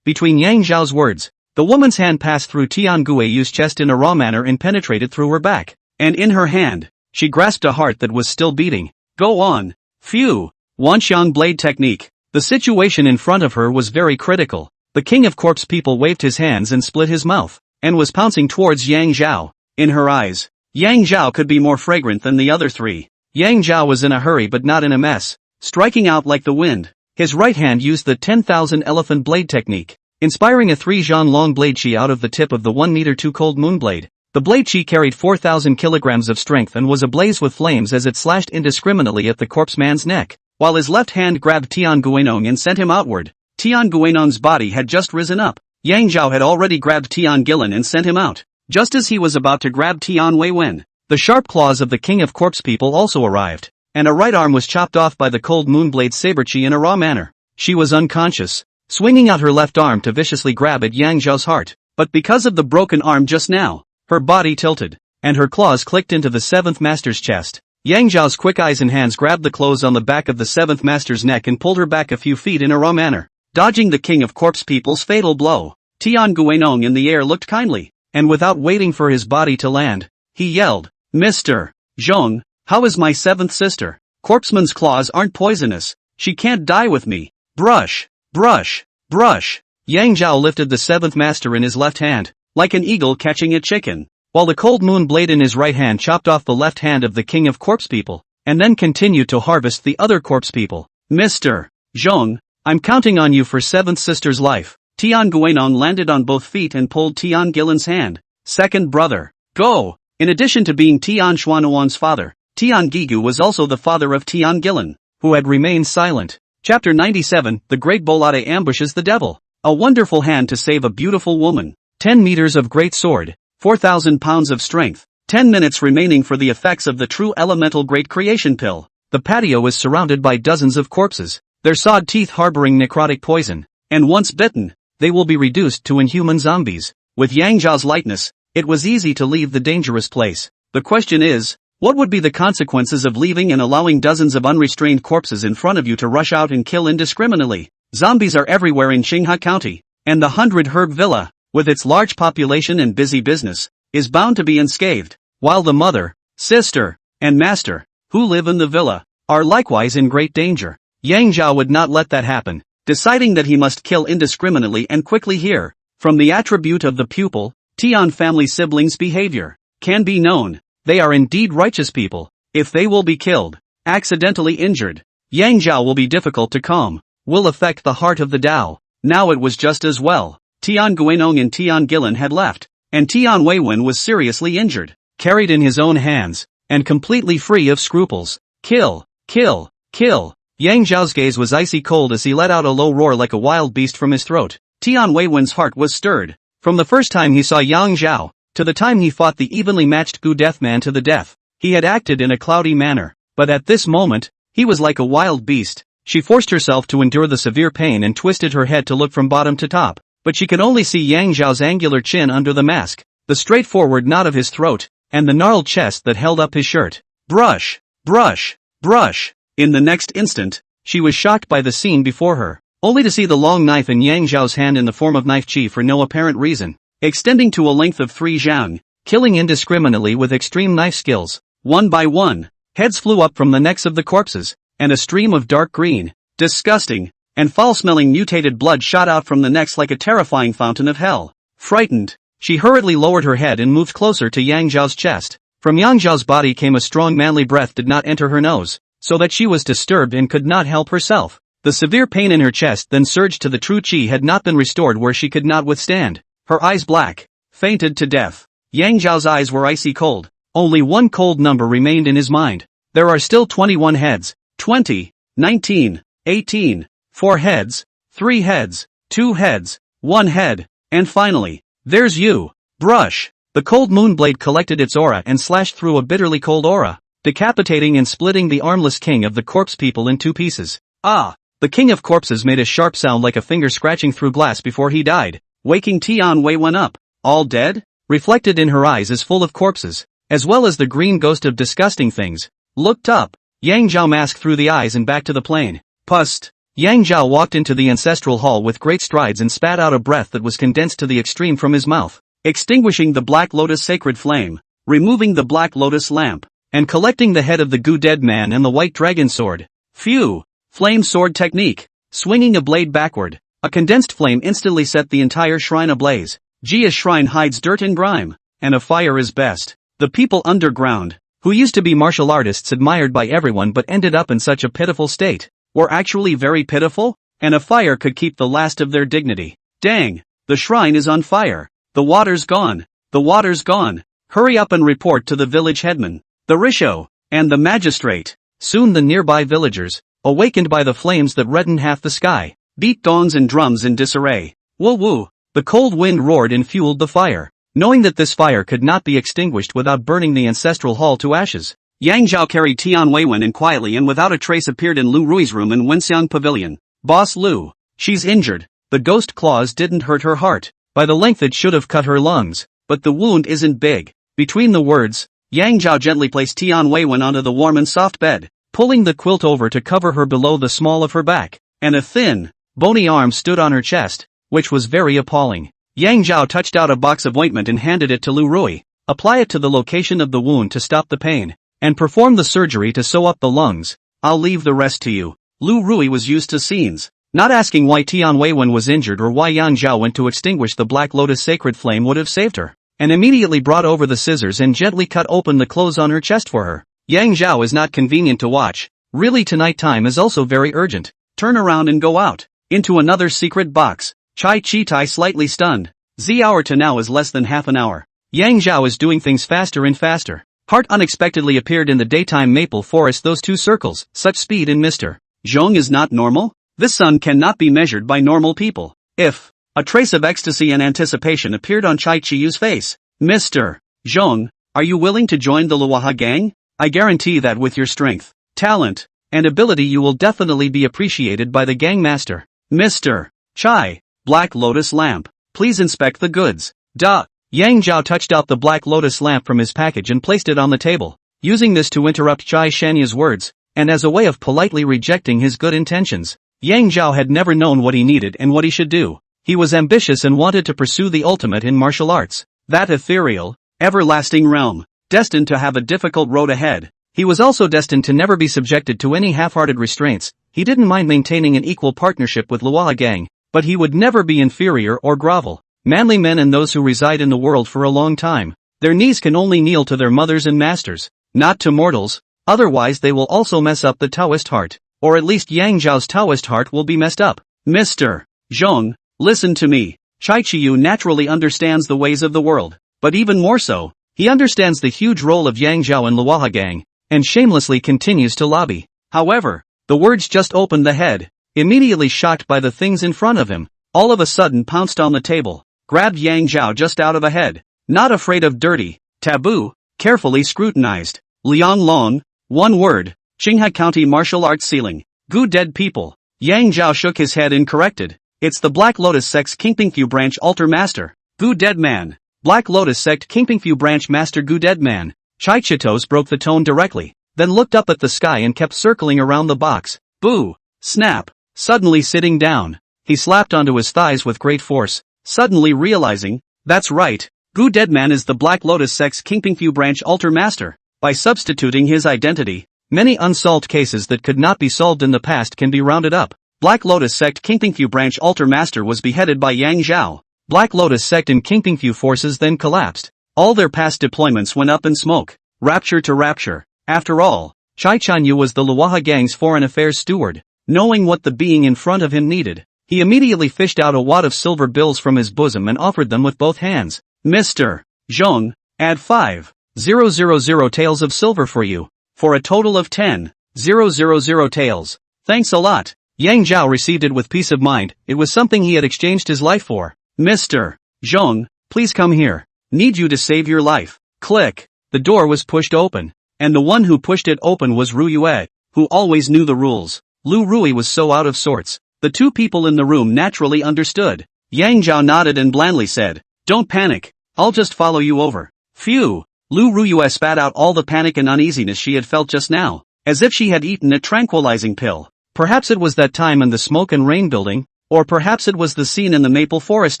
Between Yang Zhao's words, the woman's hand passed through Tian Guiyu's chest in a raw manner and penetrated through her back, and in her hand, she grasped a heart that was still beating. "Go on." Phew! Wanxiang blade technique. The situation in front of her was very critical. The king of corpse people waved his hands and split his mouth, and was pouncing towards Yang Zhao. In her eyes, Yang Zhao could be more fragrant than the other 3. Yang Zhao was in a hurry but not in a mess, striking out like the wind. His right hand used the 10,000 elephant blade technique, inspiring a 3-zhan long blade chi out of the tip of the 1 meter 2 cold moon blade. The blade chi carried 4,000 kilograms of strength and was ablaze with flames as it slashed indiscriminately at the corpse man's neck, while his left hand grabbed Tian Guinong and sent him outward. Tian Guinong's body had just risen up. Yang Zhao had already grabbed Tian Gillen and sent him out. Just as he was about to grab Tian Weiwen, the sharp claws of the king of corpse people also arrived, and a right arm was chopped off by the cold moonblade saber chi in a raw manner. She was unconscious, swinging out her left arm to viciously grab at Yang Zhao's heart, but because of the broken arm just now, her body tilted, and her claws clicked into the 7th master's chest. Yang Zhao's quick eyes and hands grabbed the clothes on the back of the 7th master's neck and pulled her back a few feet in a raw manner, dodging the king of corpse people's fatal blow. Tian Guinong in the air looked kindly, and without waiting for his body to land, he yelled, "Mr. Zhong, how is my 7th sister? Corpseman's claws aren't poisonous, she can't die with me. Brush, brush, brush." Yang Zhao lifted the 7th master in his left hand, like an eagle catching a chicken, while the cold moon blade in his right hand chopped off the left hand of the king of corpse people, and then continued to harvest the other corpse people. "Mr. Zhong, I'm counting on you for 7th sister's life." Tian Guinong landed on both feet and pulled Tian Gillen's hand. "Second brother, go." In addition to being Tian Xuanuan's father, Tian Gigu was also the father of Tian Gillen, who had remained silent. Chapter 97, The Great Bolade Ambushes the Devil. A wonderful hand to save a beautiful woman. 10 meters of great sword, 4,000 pounds of strength, 10 minutes remaining for the effects of the true elemental great creation pill. The patio is surrounded by dozens of corpses, their sawed teeth harboring necrotic poison, and once bitten, they will be reduced to inhuman zombies. With Yang Zhao's lightness, it was easy to leave the dangerous place. The question is, what would be the consequences of leaving and allowing dozens of unrestrained corpses in front of you to rush out and kill indiscriminately? Zombies are everywhere in Qinghai County, and the 100-herb villa, with its large population and busy business, is bound to be unscathed, while the mother, sister, and master, who live in the villa, are likewise in great danger. Yang Zhao would not let that happen, deciding that he must kill indiscriminately and quickly here. From the attribute of the pupil, Tian family siblings' behavior can be known. They are indeed righteous people. If they will be killed, accidentally injured, Yang Zhao will be difficult to calm, will affect the heart of the Tao. Now it was just as well. Tian Guinong and Tian Gillen had left, and Tian Weiwen was seriously injured, carried in his own hands, and completely free of scruples. Kill, kill, kill. Yang Zhao's gaze was icy cold as he let out a low roar like a wild beast from his throat. Tian Weiwen's heart was stirred. From the first time he saw Yang Zhao, to the time he fought the evenly matched Gu Deathman to the death, he had acted in a cloudy manner, but at this moment, he was like a wild beast. She forced herself to endure the severe pain and twisted her head to look from bottom to top, but she could only see Yang Zhao's angular chin under the mask, the straightforward knot of his throat, and the gnarled chest that held up his shirt. Brush! Brush! Brush! In the next instant, she was shocked by the scene before her, only to see the long knife in Yang Zhao's hand in the form of knife chi for no apparent reason, extending to a length of 3 zhang, killing indiscriminately with extreme knife skills. One by one, heads flew up from the necks of the corpses, and a stream of dark green, disgusting, and foul-smelling mutated blood shot out from the necks like a terrifying fountain of hell. Frightened, she hurriedly lowered her head and moved closer to Yang Zhao's chest. From Yang Zhao's body came a strong manly breath did not enter her nose, so that she was disturbed and could not help herself. The severe pain in her chest then surged to the true chi had not been restored where she could not withstand. Her eyes black, fainted to death. Yang Zhao's eyes were icy cold. Only one cold number remained in his mind. There are still 21 heads. 20, 19, 18, 4 heads, 3 heads, 2 heads, 1 head, and finally, there's you. Brush. The cold moonblade collected its aura and slashed through a bitterly cold aura, decapitating and splitting the armless king of the corpse people in 2 pieces. Ah! The king of corpses made a sharp sound like a finger scratching through glass before he died, waking Tian Weiwen up. All dead? Reflected in her eyes is full of corpses, as well as the green ghost of disgusting things. Looked up. Yang Zhao masked through the eyes and back to the plane. Pust. Yang Zhao walked into the ancestral hall with great strides and spat out a breath that was condensed to the extreme from his mouth, extinguishing the Black Lotus sacred flame, removing the Black Lotus lamp, and collecting the head of the Gu Dead Man and the White Dragon sword. Phew! Flame sword technique. Swinging a blade backward, a condensed flame instantly set the entire shrine ablaze. Jia's shrine hides dirt and grime, and a fire is best. The people underground, who used to be martial artists admired by everyone but ended up in such a pitiful state, were actually very pitiful, and a fire could keep the last of their dignity. Dang! The shrine is on fire. The water's gone. The water's gone. Hurry up and report to the village headman, the Risho, and the magistrate. Soon the nearby villagers, awakened by the flames that reddened half the sky, beat gongs and drums in disarray. Woo woo! The cold wind roared and fueled the fire. Knowing that this fire could not be extinguished without burning the ancestral hall to ashes, Yang Zhao carried Tian Weiwen in quietly and without a trace appeared in Lu Rui's room in Wenxiang Pavilion. Boss Lu, she's injured. The ghost claws didn't hurt her heart. By the length it should have cut her lungs, but the wound isn't big. Between the words, Yang Zhao gently placed Tian Weiwen onto the warm and soft bed, pulling the quilt over to cover her below the small of her back, and a thin, bony arm stood on her chest, which was very appalling. Yang Zhao touched out a box of ointment and handed it to Lu Rui. Apply it to the location of the wound to stop the pain, and perform the surgery to sew up the lungs. I'll leave the rest to you. Lu Rui was used to scenes. Not asking why Tian Weiwen was injured or why Yang Zhao went to extinguish the Black Lotus sacred flame would have saved her, and immediately brought over the scissors and gently cut open the clothes on her chest for her. Yang Zhao is not convenient to watch. Really tonight time is also very urgent. Turn around and go out. Into another secret box. Chai Chi-tai slightly stunned. The hour to now is less than half an hour. Yang Zhao is doing things faster and faster. Heart unexpectedly appeared in the daytime maple forest those 2 circles, such speed in Mr. Zhong is not normal? This sun cannot be measured by normal people. If a trace of ecstasy and anticipation appeared on Chai Chiyu's face. Mr. Zhong, are you willing to join the Luaha gang? I guarantee that with your strength, talent, and ability you will definitely be appreciated by the gang master. Mr. Chai, Black Lotus lamp. Please inspect the goods. Duh. Yang Zhao touched out the Black Lotus lamp from his package and placed it on the table, using this to interrupt Chai Shanya's words, and as a way of politely rejecting his good intentions. Yang Zhao had never known what he needed and what he should do. He was ambitious and wanted to pursue the ultimate in martial arts. That ethereal, everlasting realm, destined to have a difficult road ahead. He was also destined to never be subjected to any half-hearted restraints. He didn't mind maintaining an equal partnership with Luaha gang, but he would never be inferior or grovel. Manly men and those who reside in the world for a long time, their knees can only kneel to their mothers and masters, not to mortals, otherwise they will also mess up the Taoist heart, or at least Yang Zhao's Taoist heart will be messed up. Mr. Zhong, listen to me. Chai Chiyu naturally understands the ways of the world, but even more so, he understands the huge role of Yang Zhao and Luaha gang, and shamelessly continues to lobby. However, The words just opened the head. Immediately shocked by the things in front of him, all of a sudden pounced on the table, grabbed Yang Zhao just out of a head. Not afraid of dirty, taboo, carefully scrutinized. Liang Long, one word, Qinghe County Martial Arts Ceiling. Gu dead people. Yang Zhao shook his head and corrected. It's the Black Lotus Sect's Kingpingfu Branch Altar Master. Gu dead man. Black Lotus Sect Kingpingfu Branch Master Gu dead man. Chai Chitos broke the tone directly, then looked up at the sky and kept circling around the box. Boo! Snap! Suddenly sitting down, he slapped onto his thighs with great force, suddenly realizing, that's right, Gu Deadman is the Black Lotus Sect's Kingpingfu Branch Altar Master. By substituting his identity, many unsolved cases that could not be solved in the past can be rounded up. Black Lotus Sect Kingpingfu Branch Altar Master was beheaded by Yang Zhao. Black Lotus Sect and Kingpingfu forces then collapsed. All their past deployments went up in smoke. Rapture to rapture. After all, Chai Chanyu was the Luaha gang's foreign affairs steward. Knowing what the being in front of him needed, he immediately fished out a wad of silver bills from his bosom and offered them with both hands. Mr. Zhong, add 5,000 taels of silver for you, for a total of 10,000 taels. Thanks a lot. Yang Zhao received it with peace of mind. It was something he had exchanged his life for. Mr. Zhong, please come here. Need you to save your life. Click. The door was pushed open, and the one who pushed it open was Ru Yue, who always knew the rules. Lu Rui was so out of sorts. The two people in the room naturally understood. Yang Zhao nodded and blandly said, don't panic, I'll just follow you over. Phew! Lu Ruyue spat out all the panic and uneasiness she had felt just now, as if she had eaten a tranquilizing pill. Perhaps it was that time in the Smoke and Rain building, or perhaps it was the scene in the maple forest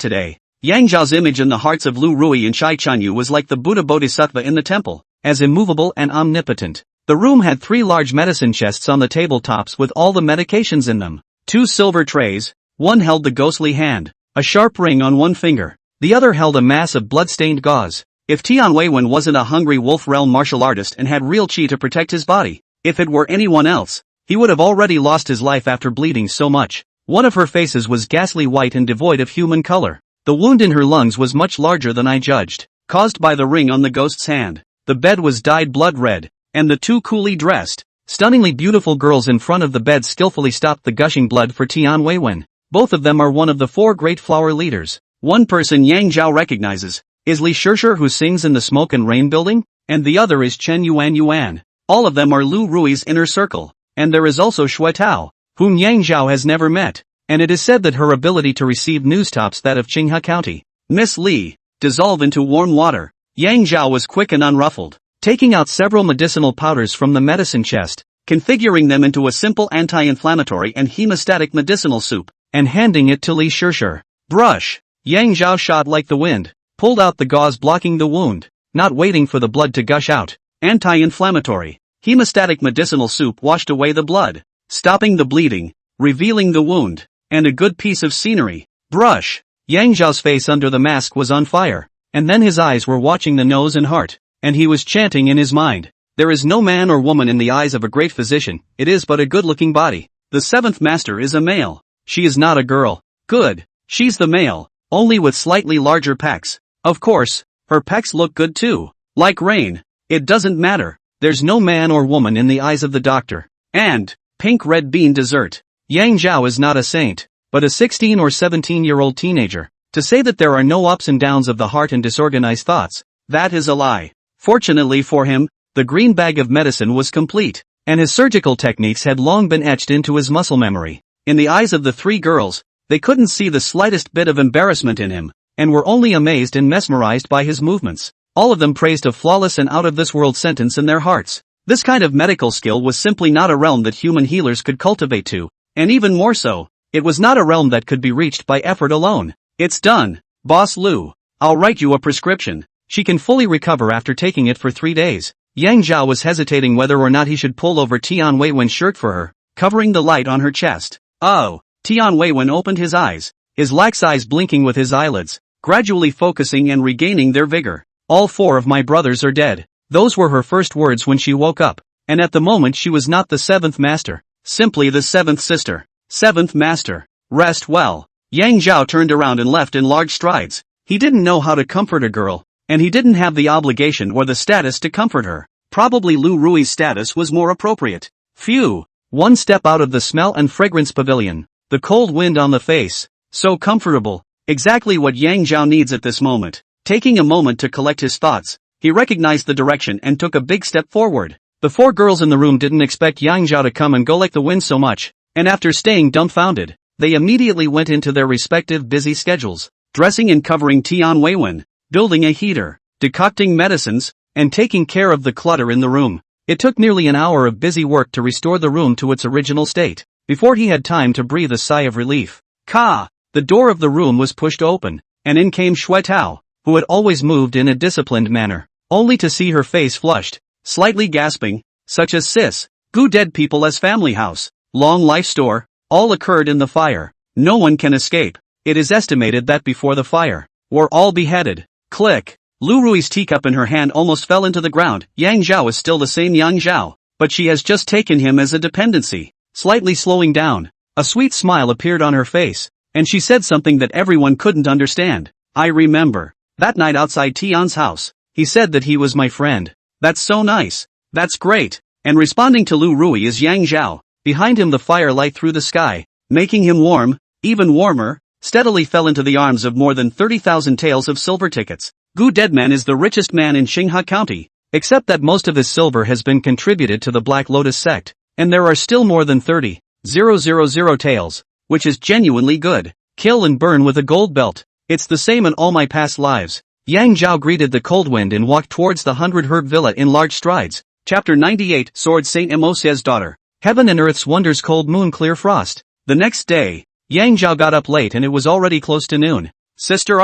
today. Yang Zhao's image in the hearts of Lu Rui and Chai Chanyu was like the Buddha Bodhisattva in the temple, as immovable and omnipotent. The room had 3 large medicine chests on the tabletops with all the medications in them. 2 silver trays, one held the ghostly hand, a sharp ring on one finger, the other held a mass of blood-stained gauze. If Tian Weiwen wasn't a hungry wolf realm martial artist and had real chi to protect his body, if it were anyone else, he would have already lost his life after bleeding so much. One of her faces was ghastly white and devoid of human color. The wound in her lungs was much larger than I judged, caused by the ring on the ghost's hand. The bed was dyed blood red, and the 2 coolly dressed, stunningly beautiful girls in front of the bed skillfully stopped the gushing blood for Tian Weiwen. Both of them are one of the 4 great flower leaders. One person Yang Zhao recognizes is Li Shishir, who sings in the Smoke and Rain building, and the other is Chen Yuan. All of them are Lu Rui's inner circle, and there is also Shui Tao, whom Yang Zhao has never met, and it is said that her ability to receive news tops that of Qinghe County. Miss Li, dissolve into warm water. Yang Zhao was quick and unruffled, taking out several medicinal powders from the medicine chest, configuring them into a simple anti-inflammatory and hemostatic medicinal soup, and handing it to Li Shishir. Brush. Yang Zhao shot like the wind, pulled out the gauze blocking the wound, not waiting for the blood to gush out. Anti-inflammatory, hemostatic medicinal soup washed away the blood, stopping the bleeding, revealing the wound, and a good piece of scenery. Brush. Yang Zhao's face under the mask was on fire, and then his eyes were watching the nose and heart, and he was chanting in his mind. There is no man or woman in the eyes of a great physician, it is but a good-looking body. The 7th master is a male. She is not a girl. Good. She's the male, only with slightly larger pecs. Of course, her pecs look good too. Like rain. It doesn't matter. There's no man or woman in the eyes of the doctor. And, pink red bean dessert. Yang Zhao is not a saint, but a 16 or 17-year-old teenager. To say that there are no ups and downs of the heart and disorganized thoughts, that is a lie. Fortunately for him, the green bag of medicine was complete, and his surgical techniques had long been etched into his muscle memory. In the eyes of the 3 girls, they couldn't see the slightest bit of embarrassment in him, and were only amazed and mesmerized by his movements. All of them praised a flawless and out-of-this-world sentence in their hearts. This kind of medical skill was simply not a realm that human healers could cultivate to, and even more so, it was not a realm that could be reached by effort alone. It's done, Boss Lu. I'll write you a prescription. She can fully recover after taking it for 3 days. Yang Zhao was hesitating whether or not he should pull over Tian Weiwen's shirt for her, covering the light on her chest. Oh, Tian Weiwen opened his eyes, his lax eyes blinking with his eyelids, gradually focusing and regaining their vigor. All 4 of my brothers are dead. Those were her first words when she woke up, and at the moment she was not the 7th master, simply the 7th sister. 7th master. Rest well. Yang Zhao turned around and left in large strides. He didn't know how to comfort a girl, and he didn't have the obligation or the status to comfort her. Probably Lu Rui's status was more appropriate. Phew. One step out of the smell and fragrance pavilion. The cold wind on the face. So comfortable. Exactly what Yang Zhao needs at this moment. Taking a moment to collect his thoughts, he recognized the direction and took a big step forward. The four girls in the room didn't expect Yang Zhao to come and go like the wind so much, and after staying dumbfounded, they immediately went into their respective busy schedules, dressing and covering Tian Weiwen, building a heater, decocting medicines, and taking care of the clutter in the room. It took nearly an hour of busy work to restore the room to its original state, before he had time to breathe a sigh of relief. Ka! The door of the room was pushed open, and in came Shui Tao, who had always moved in a disciplined manner, only to see her face flushed, slightly gasping, such as sis, gu dead people as family house, long life store, all occurred in the fire. No one can escape. It is estimated that before the fire, were all beheaded. Click. Lu Rui's teacup in her hand almost fell into the ground. Yang Zhao is still the same Yang Zhao, but she has just taken him as a dependency. Slightly slowing down, a sweet smile appeared on her face, and she said something that everyone couldn't understand. I remember. That night outside Tian's house, he said that he was my friend. That's so nice. That's great. And responding to Lu Rui is Yang Zhao. Behind him the fire light through the sky, making him warm, even warmer, steadily fell into the arms of more than 30,000 taels of silver tickets. Gu Deadman is the richest man in Xinghe County, except that most of his silver has been contributed to the Black Lotus sect, and there are still more than 30,000 taels, which is genuinely good. Kill and burn with a gold belt. It's the same in all my past lives. Yang Zhao greeted the cold wind and walked towards the 100-herb villa in large strides. Chapter 98 Sword Saint Emose's daughter. Heaven and earth's wonders, cold moon, clear frost. The next day, Yang Zhao got up late and it was already close to noon. Sister,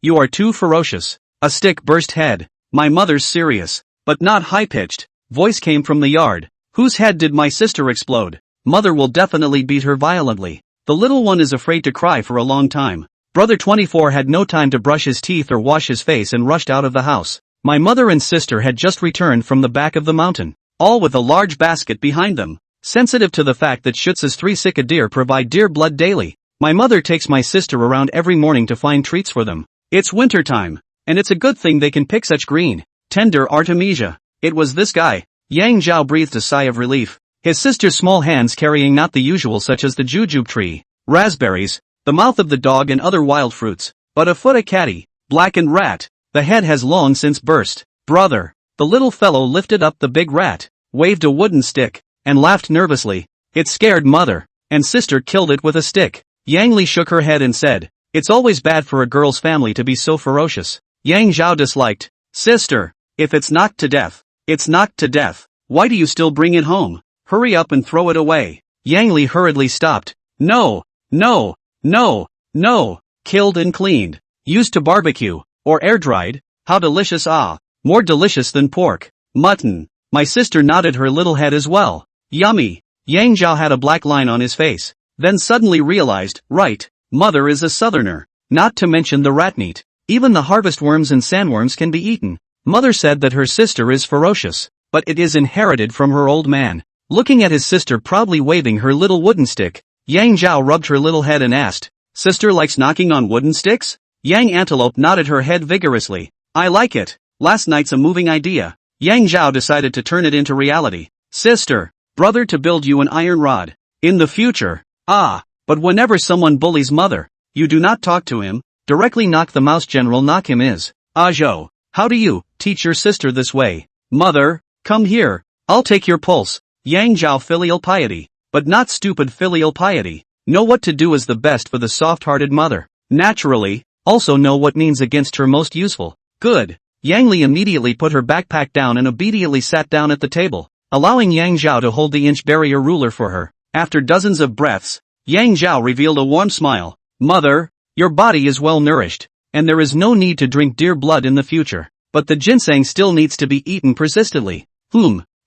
you are too ferocious. A stick burst head. My mother's serious, but not high-pitched, voice came from the yard. Whose head did my sister explode? Mother will definitely beat her violently. The little one is afraid to cry for a long time. Brother 24 had no time to brush his teeth or wash his face and rushed out of the house. My mother and sister had just returned from the back of the mountain, all with a large basket behind them. Sensitive to the fact that Schutz's 3 sika deer provide deer blood daily, my mother takes my sister around every morning to find treats for them. It's winter time, and it's a good thing they can pick such green, tender artemisia. It was this guy. Yang Zhao breathed a sigh of relief. His sister's small hands carrying not the usual such as the jujube tree, raspberries, the mouth of the dog and other wild fruits, but a foot a caddy, black and rat. The head has long since burst. Brother. The little fellow lifted up the big rat, waved a wooden stick, and laughed nervously. It scared mother, and sister killed it with a stick. Yang Li shook her head and said, it's always bad for a girl's family to be so ferocious. Yang Zhao disliked. Sister, if it's knocked to death, it's knocked to death. Why do you still bring it home? Hurry up and throw it away. Yang Li hurriedly stopped. No, no, no, no. Killed and cleaned. Used to barbecue, or air-dried. How delicious, more delicious than pork. Mutton. My sister nodded her little head as well. Yummy. Yang Zhao had a black line on his face, then suddenly realized, right, mother is a southerner. Not to mention the rat meat. Even the harvest worms and sandworms can be eaten. Mother said that her sister is ferocious, but it is inherited from her old man. Looking at his sister proudly waving her little wooden stick, Yang Zhao rubbed her little head and asked, sister likes knocking on wooden sticks? Yang Antelope nodded her head vigorously. I like it. Last night's a moving idea. Yang Zhao decided to turn it into reality. Sister, brother to build you an iron rod. In the future. But whenever someone bullies mother, you do not talk to him, directly knock the mouse. General knock him is. Zhou, how do you teach your sister this way? Mother, come here, I'll take your pulse. Yang Zhao filial piety, but not stupid filial piety. Know what to do is the best for the soft-hearted mother. Naturally, also know what means against her most useful. Good. Yang Li immediately put her backpack down and obediently sat down at the table, allowing Yang Zhao to hold the inch barrier ruler for her. After dozens of breaths, Yang Zhao revealed a warm smile. Mother, your body is well nourished, and there is no need to drink deer blood in the future, but the ginseng still needs to be eaten persistently.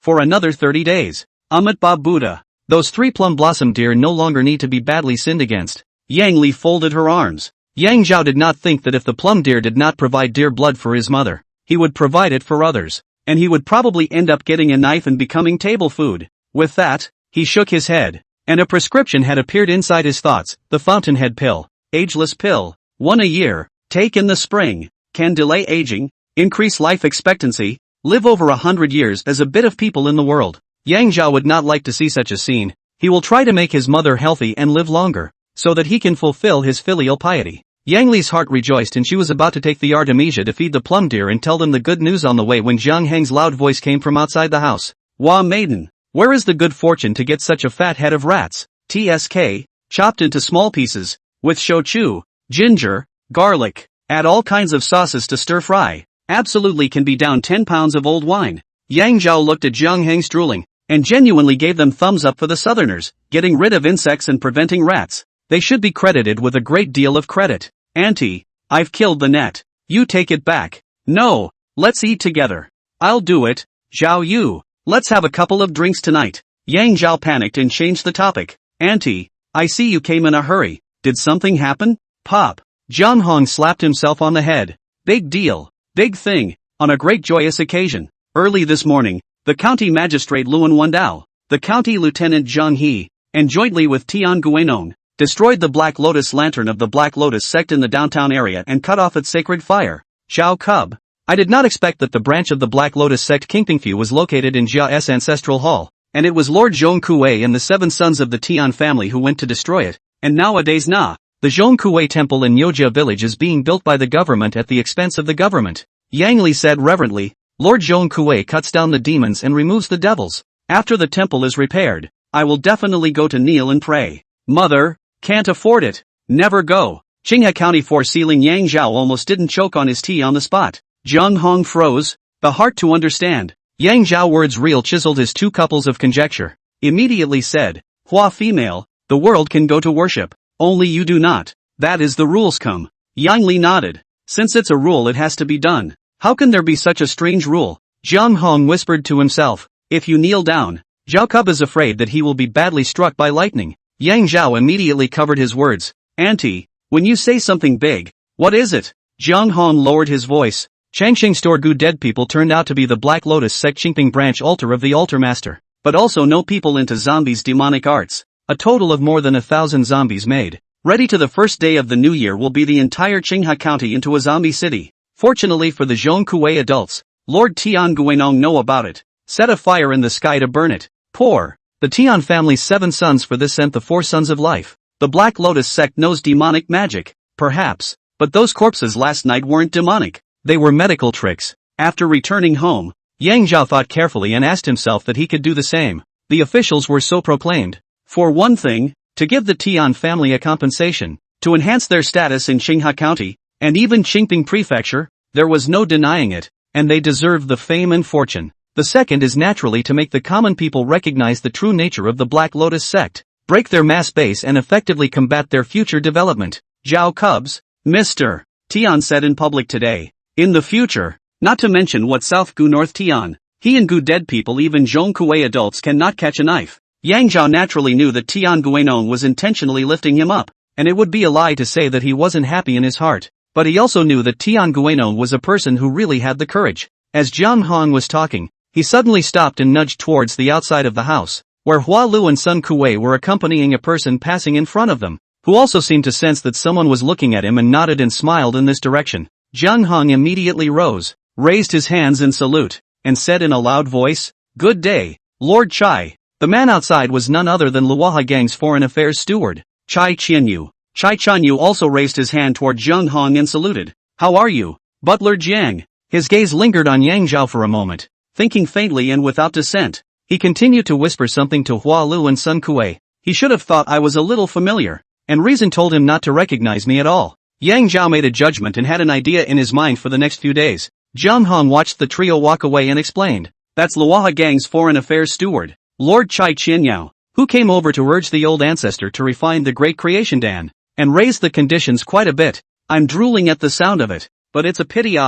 For another 30 days. Amit Ba Buddha. Those 3 plum blossom deer no longer need to be badly sinned against. Yang Li folded her arms. Yang Zhao did not think that if the plum deer did not provide deer blood for his mother, he would provide it for others, and he would probably end up getting a knife and becoming table food. With that, he shook his head, and a prescription had appeared inside his thoughts, the fountainhead pill, ageless pill, 1 a year, take in the spring, can delay aging, increase life expectancy, live over 100 years as a bit of people in the world. Yang Zhao would not like to see such a scene, He will try to make his mother healthy and live longer, so that he can fulfill his filial piety. Yang Li's heart rejoiced and she was about to take the Artemisia to feed the plum deer and tell them the good news on the way when Jiang Heng's loud voice came from outside the house. "Wah maiden, where is the good fortune to get such a fat head of rats? TSK, chopped into small pieces, with shochu, ginger, garlic, add all kinds of sauces to stir fry. Absolutely can be down 10 pounds of old wine." Yang Zhao looked at Jiang Heng's drooling, and genuinely gave them thumbs up for the southerners, getting rid of insects and preventing rats. They should be credited with a great deal of credit. "Auntie, I've killed the net. You take it back." "No, let's eat together." "I'll do it, Zhao Yu. Let's have a couple of drinks tonight." Yang Zhao panicked and changed the topic. "Auntie, I see you came in a hurry. Did something happen?" "Pop." Jiang Hong slapped himself on the head. "Big deal. Big thing. On a great joyous occasion. Early this morning, the county magistrate Luan Wandao, the county lieutenant Zhang He, and jointly with Tian Guinong, destroyed the Black Lotus lantern of the Black Lotus sect in the downtown area and cut off its sacred fire." Xiao Cub. I did not expect that the branch of the Black Lotus sect Kingpingfu was located in Jia's ancestral hall, and it was Lord Zhongkuei and the 7 sons of the Tian family who went to destroy it, and nowadays the Zhongkuei temple in Yojia village is being built by the government at the expense of the government. Yang Li said reverently, "Lord Zhongkuei cuts down the demons and removes the devils. After the temple is repaired, I will definitely go to kneel and pray." "Mother, can't afford it. Never go." Qinghe County foreseeing Yang Zhao almost didn't choke on his tea on the spot. Jiang Hong froze, the heart to understand. Yang Zhao words real chiseled his 2 couples of conjecture. Immediately said, "Hua female, the world can go to worship. Only you do not. That is the rules come." Yang Li nodded. "Since it's a rule it has to be done. How can there be such a strange rule?" Jiang Hong whispered to himself, "If you kneel down, Zhao Cub is afraid that he will be badly struck by lightning." Yang Zhao immediately covered his words. "Auntie, when you say something big, what is it?" Jiang Hong lowered his voice. Changqing Store Gu dead people turned out to be the Black Lotus sect Qingping branch altar of the altar master, but also no people into zombies demonic arts. A total of more than 1,000 zombies made. Ready to the first day of the new year will be the entire Qinghe County into a zombie city. Fortunately for the Zhongkuei adults, Lord Tian Guinong know about it. Set a fire in the sky to burn it. Pour. The Tian family's 7 sons for this sent the 4 sons of life. The Black Lotus sect knows demonic magic, perhaps, but those corpses last night weren't demonic. They were medical tricks. After returning home, Yang Zhao thought carefully and asked himself that he could do the same. The officials were so proclaimed. For one thing, to give the Tian family a compensation, to enhance their status in Qinghe County, and even Qingping Prefecture, there was no denying it, and they deserved the fame and fortune. The second is naturally to make the common people recognize the true nature of the Black Lotus sect, break their mass base and effectively combat their future development. Zhao Cubs, Mr. Tian said in public today. In the future, not to mention what South Gu North Tian, he and Gu dead people even Zhongkuei adults cannot catch a knife. Yang Zhao naturally knew that Tian Guinong was intentionally lifting him up, and it would be a lie to say that he wasn't happy in his heart. But he also knew that Tian Guinong was a person who really had the courage. As Jiang Hong was talking, he suddenly stopped and nudged towards the outside of the house, where Hua Lu and Sun Kuei were accompanying a person passing in front of them, who also seemed to sense that someone was looking at him and nodded and smiled in this direction. Jiang Hong immediately rose, raised his hands in salute, and said in a loud voice, "Good day, Lord Chai." The man outside was none other than Luoha Gang's foreign affairs steward, Chai Qianyu. Chai Qianyu also raised his hand toward Jiang Hong and saluted. "How are you, Butler Jiang?" His gaze lingered on Yang Zhao for a moment, thinking faintly and without dissent. He continued to whisper something to Hua Lu and Sun Kuei. He should have thought I was a little familiar, and reason told him not to recognize me at all. Yang Zhao made a judgment and had an idea in his mind for the next few days. Jiang Hong watched the trio walk away and explained, "That's Luoha Gang's foreign affairs steward, Lord Chai Qianyao, who came over to urge the old ancestor to refine the great creation Dan, and raise the conditions quite a bit. I'm drooling at the sound of it, but it's a pity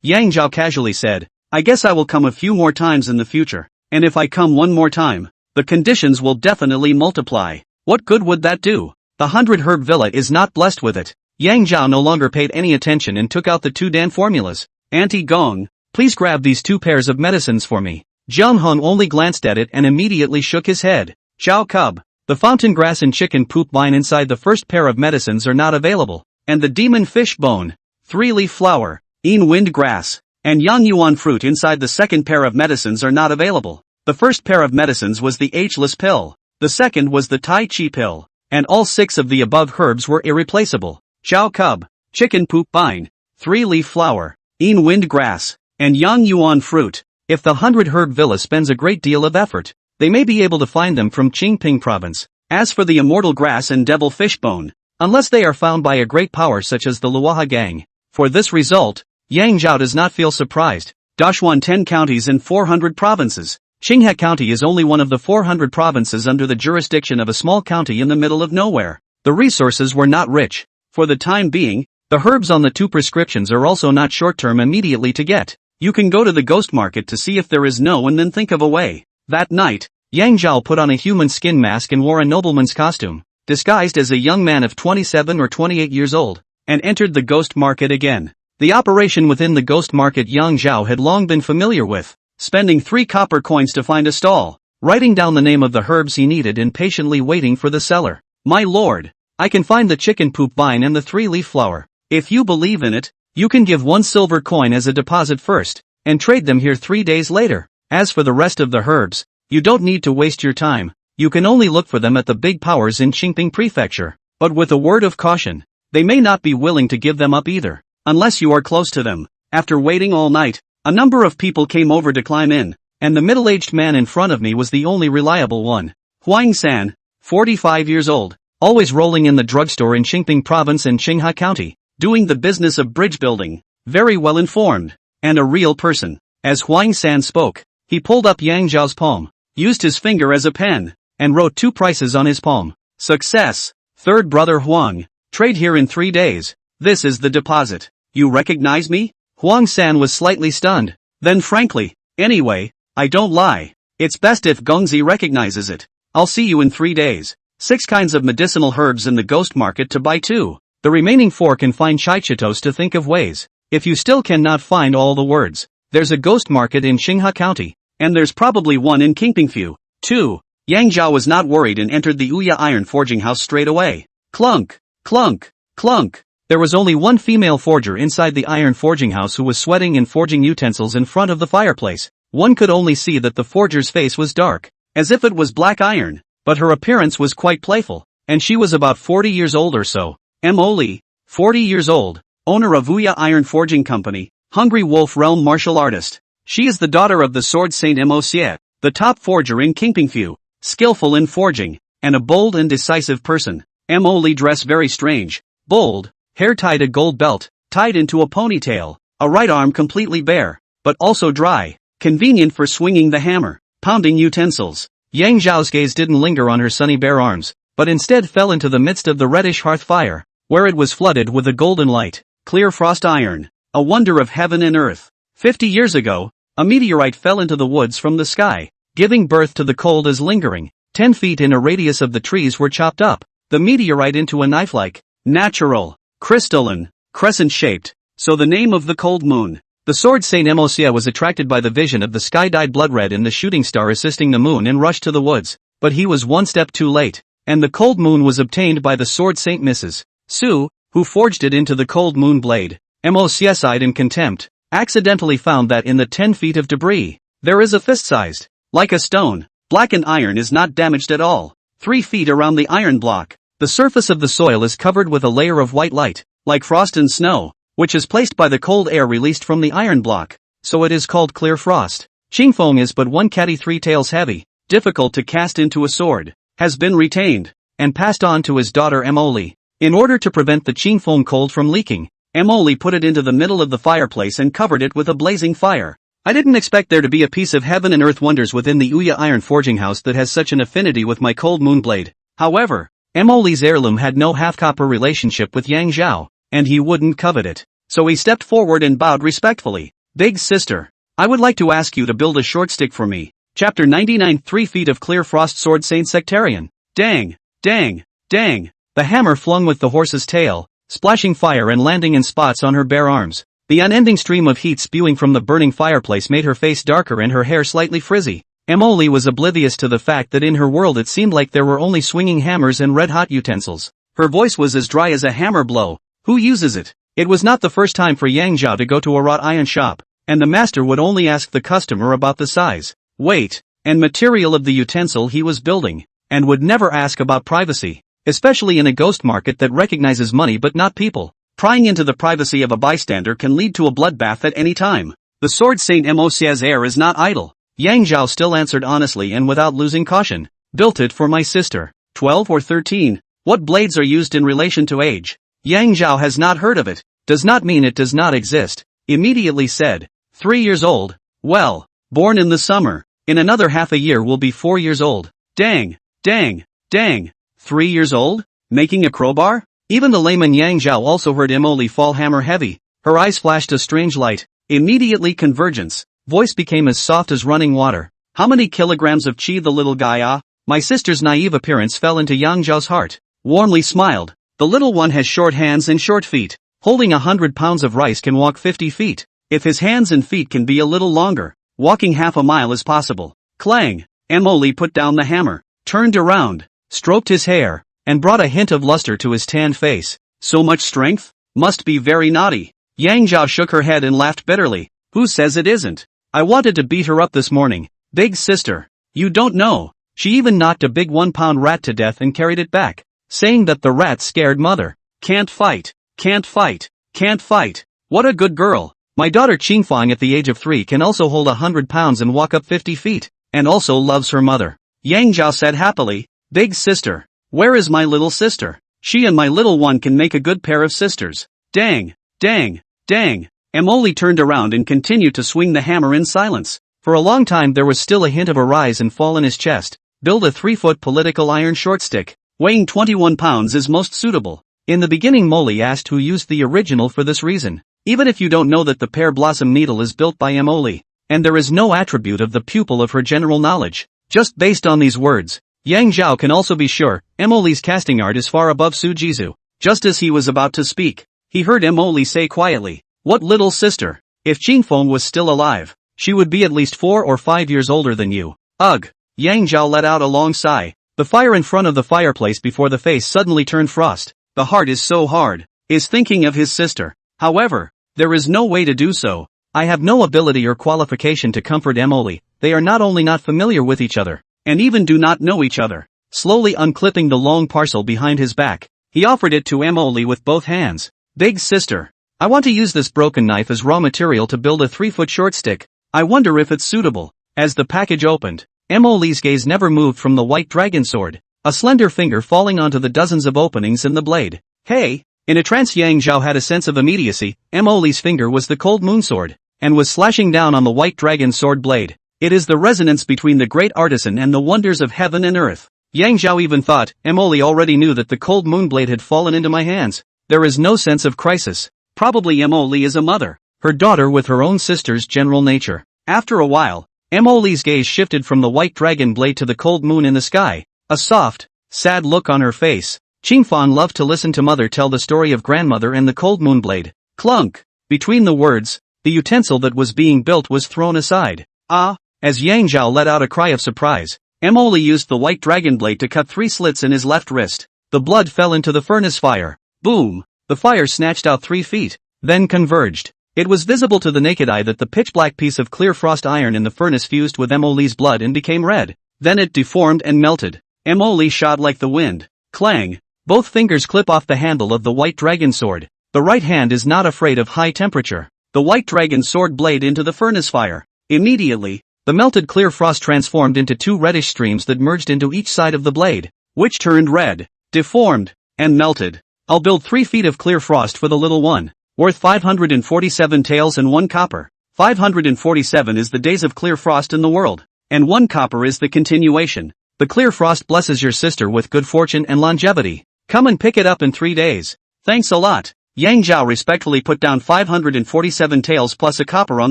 Yang Zhao casually said, "I guess I will come a few more times in the future, and if I come one more time, the conditions will definitely multiply." What good would that do? The 100 herb villa is not blessed with it. Yang Zhao no longer paid any attention and took out the 2 Dan formulas. "Auntie Gong, please grab these 2 pairs of medicines for me." Jiang Hong only glanced at it and immediately shook his head. "Xiao Cub, the fountain grass and chicken poop line inside the first pair of medicines are not available, and the demon fish bone, 3-leaf flower, wind grass, and yang yuan fruit inside the second pair of medicines are not available. The first pair of medicines was the ageless pill, The second was the Tai Chi pill. And all 6 of the above herbs were irreplaceable. Chow cub, chicken poop vine, 3-leaf flower, een wind grass, and yang yuan fruit. If the 100-herb villa spends a great deal of effort, they may be able to find them from Qingping province. As for the immortal grass and devil fishbone, unless they are found by a great power such as the Luoha gang. For this result, Yang Zhao does not feel surprised. Dashuan 10 counties and 400 provinces. Qinghe County is only one of the 400 provinces under the jurisdiction of a small county in the middle of nowhere. The resources were not rich. For the time being, the herbs on the 2 prescriptions are also not short-term immediately to get. You can go to the ghost market to see if there is no and then think of a way. That night, Yang Zhao put on a human skin mask and wore a nobleman's costume, disguised as a young man of 27 or 28 years old, and entered the ghost market again. The operation within the ghost market Yang Zhao had long been familiar with, spending 3 copper coins to find a stall, writing down the name of the herbs he needed and patiently waiting for the seller. My lord, I can find the chicken poop vine and the 3-leaf flower. If you believe in it, you can give 1 silver coin as a deposit first, and trade them here 3 days later. As for the rest of the herbs, you don't need to waste your time. You can only look for them at the big powers in Qingping Prefecture. But with a word of caution, they may not be willing to give them up either, unless you are close to them. After waiting all night, a number of people came over to climb in, and the middle-aged man in front of me was the only reliable one. Huang San, 45 years old, always rolling in the drugstore in Qingping Province and Qinghe County, doing the business of bridge building, very well informed, and a real person. As Huang San spoke, he pulled up Yang Zhao's palm, used his finger as a pen, and wrote 2 prices on his palm. Success. Third brother Huang, trade here in 3 days. This is the deposit. You recognize me? Huang San was slightly stunned. Then frankly, anyway, I don't lie. It's best if Gongzi recognizes it. I'll see you in 3 days. 6 kinds of medicinal herbs in the ghost market to buy too. The remaining 4 can find Chichitos to think of ways. If you still cannot find all the words, there's a ghost market in Qinghe County. And there's probably one in Qingpingfu, too. Yang Zhao was not worried and entered the Ouya iron forging house straight away. Clunk, clunk, clunk. There was only one female forger inside the iron forging house who was sweating and forging utensils in front of the fireplace. One could only see that the forger's face was dark, as if it was black iron, but her appearance was quite playful, and she was about 40 years old or so. Mo Li, 40 years old, owner of Ouya Iron Forging Company, Hungry Wolf Realm martial artist. She is the daughter of the Sword Saint Mo Xie, the top forger in Qingpingfu, skillful in forging, and a bold and decisive person. Mo Li dress very strange, bold, hair tied a gold belt, tied into a ponytail, a right arm completely bare, but also dry, convenient for swinging the hammer, pounding utensils. Yang Zhao's gaze didn't linger on her sunny bare arms, but instead fell into the midst of the reddish hearth fire, where it was flooded with a golden light, clear frost iron, a wonder of heaven and earth. 50 years ago, a meteorite fell into the woods from the sky, giving birth to the cold as lingering. 10 feet in a radius of the trees were chopped up, the meteorite into a knife-like, natural, crystalline, crescent-shaped, so the name of the cold moon. The Sword Saint Mo Xie was attracted by the vision of the sky dyed blood red in the shooting star assisting the moon and rushed to the woods, but he was one step too late, and the cold moon was obtained by the Sword Saint Mrs. Su, who forged it into the cold moon blade. Mo Xie sighed in contempt, accidentally found that in the 10 feet of debris, there is a fist-sized, like a stone, blackened iron is not damaged at all. 3 feet around the iron block, the surface of the soil is covered with a layer of white light, like frost and snow, which is placed by the cold air released from the iron block, so it is called clear frost. Qingfeng is but 1 catty 3 taels heavy, difficult to cast into a sword, has been retained, and passed on to his daughter Mo Li. In order to prevent the Qingfeng cold from leaking, Mo Li put it into the middle of the fireplace and covered it with a blazing fire. I didn't expect there to be a piece of heaven and earth wonders within the Ouya iron forging house that has such an affinity with my cold moon blade. However, Mo Li's heirloom had no half-copper relationship with Yang Zhao, and he wouldn't covet it. So he stepped forward and bowed respectfully. Big sister, I would like to ask you to build a short stick for me. Chapter 99 3 feet of clear frost Sword Saint Sectarian. Dang, dang, dang. The hammer flung with the horse's tail, splashing fire and landing in spots on her bare arms. The unending stream of heat spewing from the burning fireplace made her face darker and her hair slightly frizzy. Mo Li was oblivious to the fact that in her world it seemed like there were only swinging hammers and red-hot utensils. Her voice was as dry as a hammer blow. Who uses it? It was not the first time for Yang Zhao to go to a wrought iron shop, and the master would only ask the customer about the size, weight, and material of the utensil he was building. and would never ask about privacy, especially in a ghost market that recognizes money but not people. Prying into the privacy of a bystander can lead to a bloodbath at any time. The sword Saint Mosia's heir is not idle. Yang Zhao still answered honestly and without losing caution. Built it for my sister. 12 or 13. What blades are used in relation to age? Yang Zhao has not heard of it. Does not mean it does not exist. Immediately said. 3 years old. Well, born in the summer. In another half a year will be 4 years old. Dang, dang, dang. 3 years old? Making a crowbar? Even the layman Yang Zhao also heard Emily fall hammer heavy. Her eyes flashed a strange light. Immediately convergence. Voice became as soft as running water. How many kilograms of chi the little guy ah? My sister's naive appearance fell into Yang Zhao's heart. Warmly smiled. The little one has short hands and short feet. Holding 100 pounds of rice can walk 50 feet. If his hands and feet can be a little longer, walking half a mile is possible. Clang! Emily put down the hammer, turned around, stroked his hair, and brought a hint of luster to his tanned face. So much strength? Must be very naughty. Yang Zhao shook her head and laughed bitterly. Who says it isn't? I wanted to beat her up this morning. Big sister. You don't know. She even knocked a big 1-pound rat to death and carried it back, saying that the rat scared mother. Can't fight, can't fight, can't fight. What a good girl. My daughter Qingfang at the age of 3 can also hold 100 pounds and walk up 50 feet, and also loves her mother. Yang Zhao said happily. Big sister. Where is my little sister? She and my little one can make a good pair of sisters. Dang, dang, dang. Emily turned around and continued to swing the hammer in silence. For a long time there was still a hint of a rise and fall in his chest. Build a 3-foot political iron short stick. Weighing 21 pounds is most suitable. In the beginning Molly asked who used the original for this reason. Even if you don't know that the pear blossom needle is built by Emily, and there is no attribute of the pupil of her general knowledge, just based on these words, Yang Zhao can also be sure, Emily's casting art is far above Su Jizu. Just as he was about to speak, he heard Emily say quietly, what little sister? If Qingfeng was still alive, she would be at least 4 or 5 years older than you. Ugh! Yang Zhao let out a long sigh. The fire in front of the fireplace before the face suddenly turned frost. The heart is so hard, is thinking of his sister. However, there is no way to do so. I have no ability or qualification to comfort Emily. They are not only not familiar with each other, and even do not know each other. Slowly unclipping the long parcel behind his back, he offered it to Emily with both hands. Big sister, I want to use this broken knife as raw material to build a 3-foot short stick. I wonder if it's suitable. As the package opened, Emily's gaze never moved from the white dragon sword, a slender finger falling onto the dozens of openings in the blade. Hey! In a trance Yang Zhao had a sense of immediacy. Emily's finger was the cold moon sword, and was slashing down on the white dragon sword blade. It is the resonance between the great artisan and the wonders of heaven and earth. Yang Zhao even thought, Emily already knew that the cold moon blade had fallen into my hands. There is no sense of crisis. Probably Emily is a mother. Her daughter with her own sister's general nature. After a while, Emily's gaze shifted from the white dragon blade to the cold moon in the sky. A soft, sad look on her face. Qingfang loved to listen to mother tell the story of grandmother and the cold moon blade. Clunk! Between the words, the utensil that was being built was thrown aside. Ah! As Yang Zhao let out a cry of surprise, Emily used the white dragon blade to cut 3 slits in his left wrist. The blood fell into the furnace fire. Boom! The fire snatched out 3 feet, then converged. It was visible to the naked eye that the pitch-black piece of clear frost iron in the furnace fused with Emily's blood and became red. Then it deformed and melted. Emily shot like the wind. Clang! Both fingers clip off the handle of the white dragon sword. The right hand is not afraid of high temperature. The white dragon sword blade into the furnace fire. Immediately, the melted clear frost transformed into 2 reddish streams that merged into each side of the blade, which turned red, deformed, and melted. I'll build 3 feet of clear frost for the little one, worth 547 taels and 1 copper. 547 is the days of clear frost in the world, and 1 copper is the continuation. The clear frost blesses your sister with good fortune and longevity. Come and pick it up in 3 days. Thanks a lot. Yang Zhao respectfully put down 547 taels plus a copper on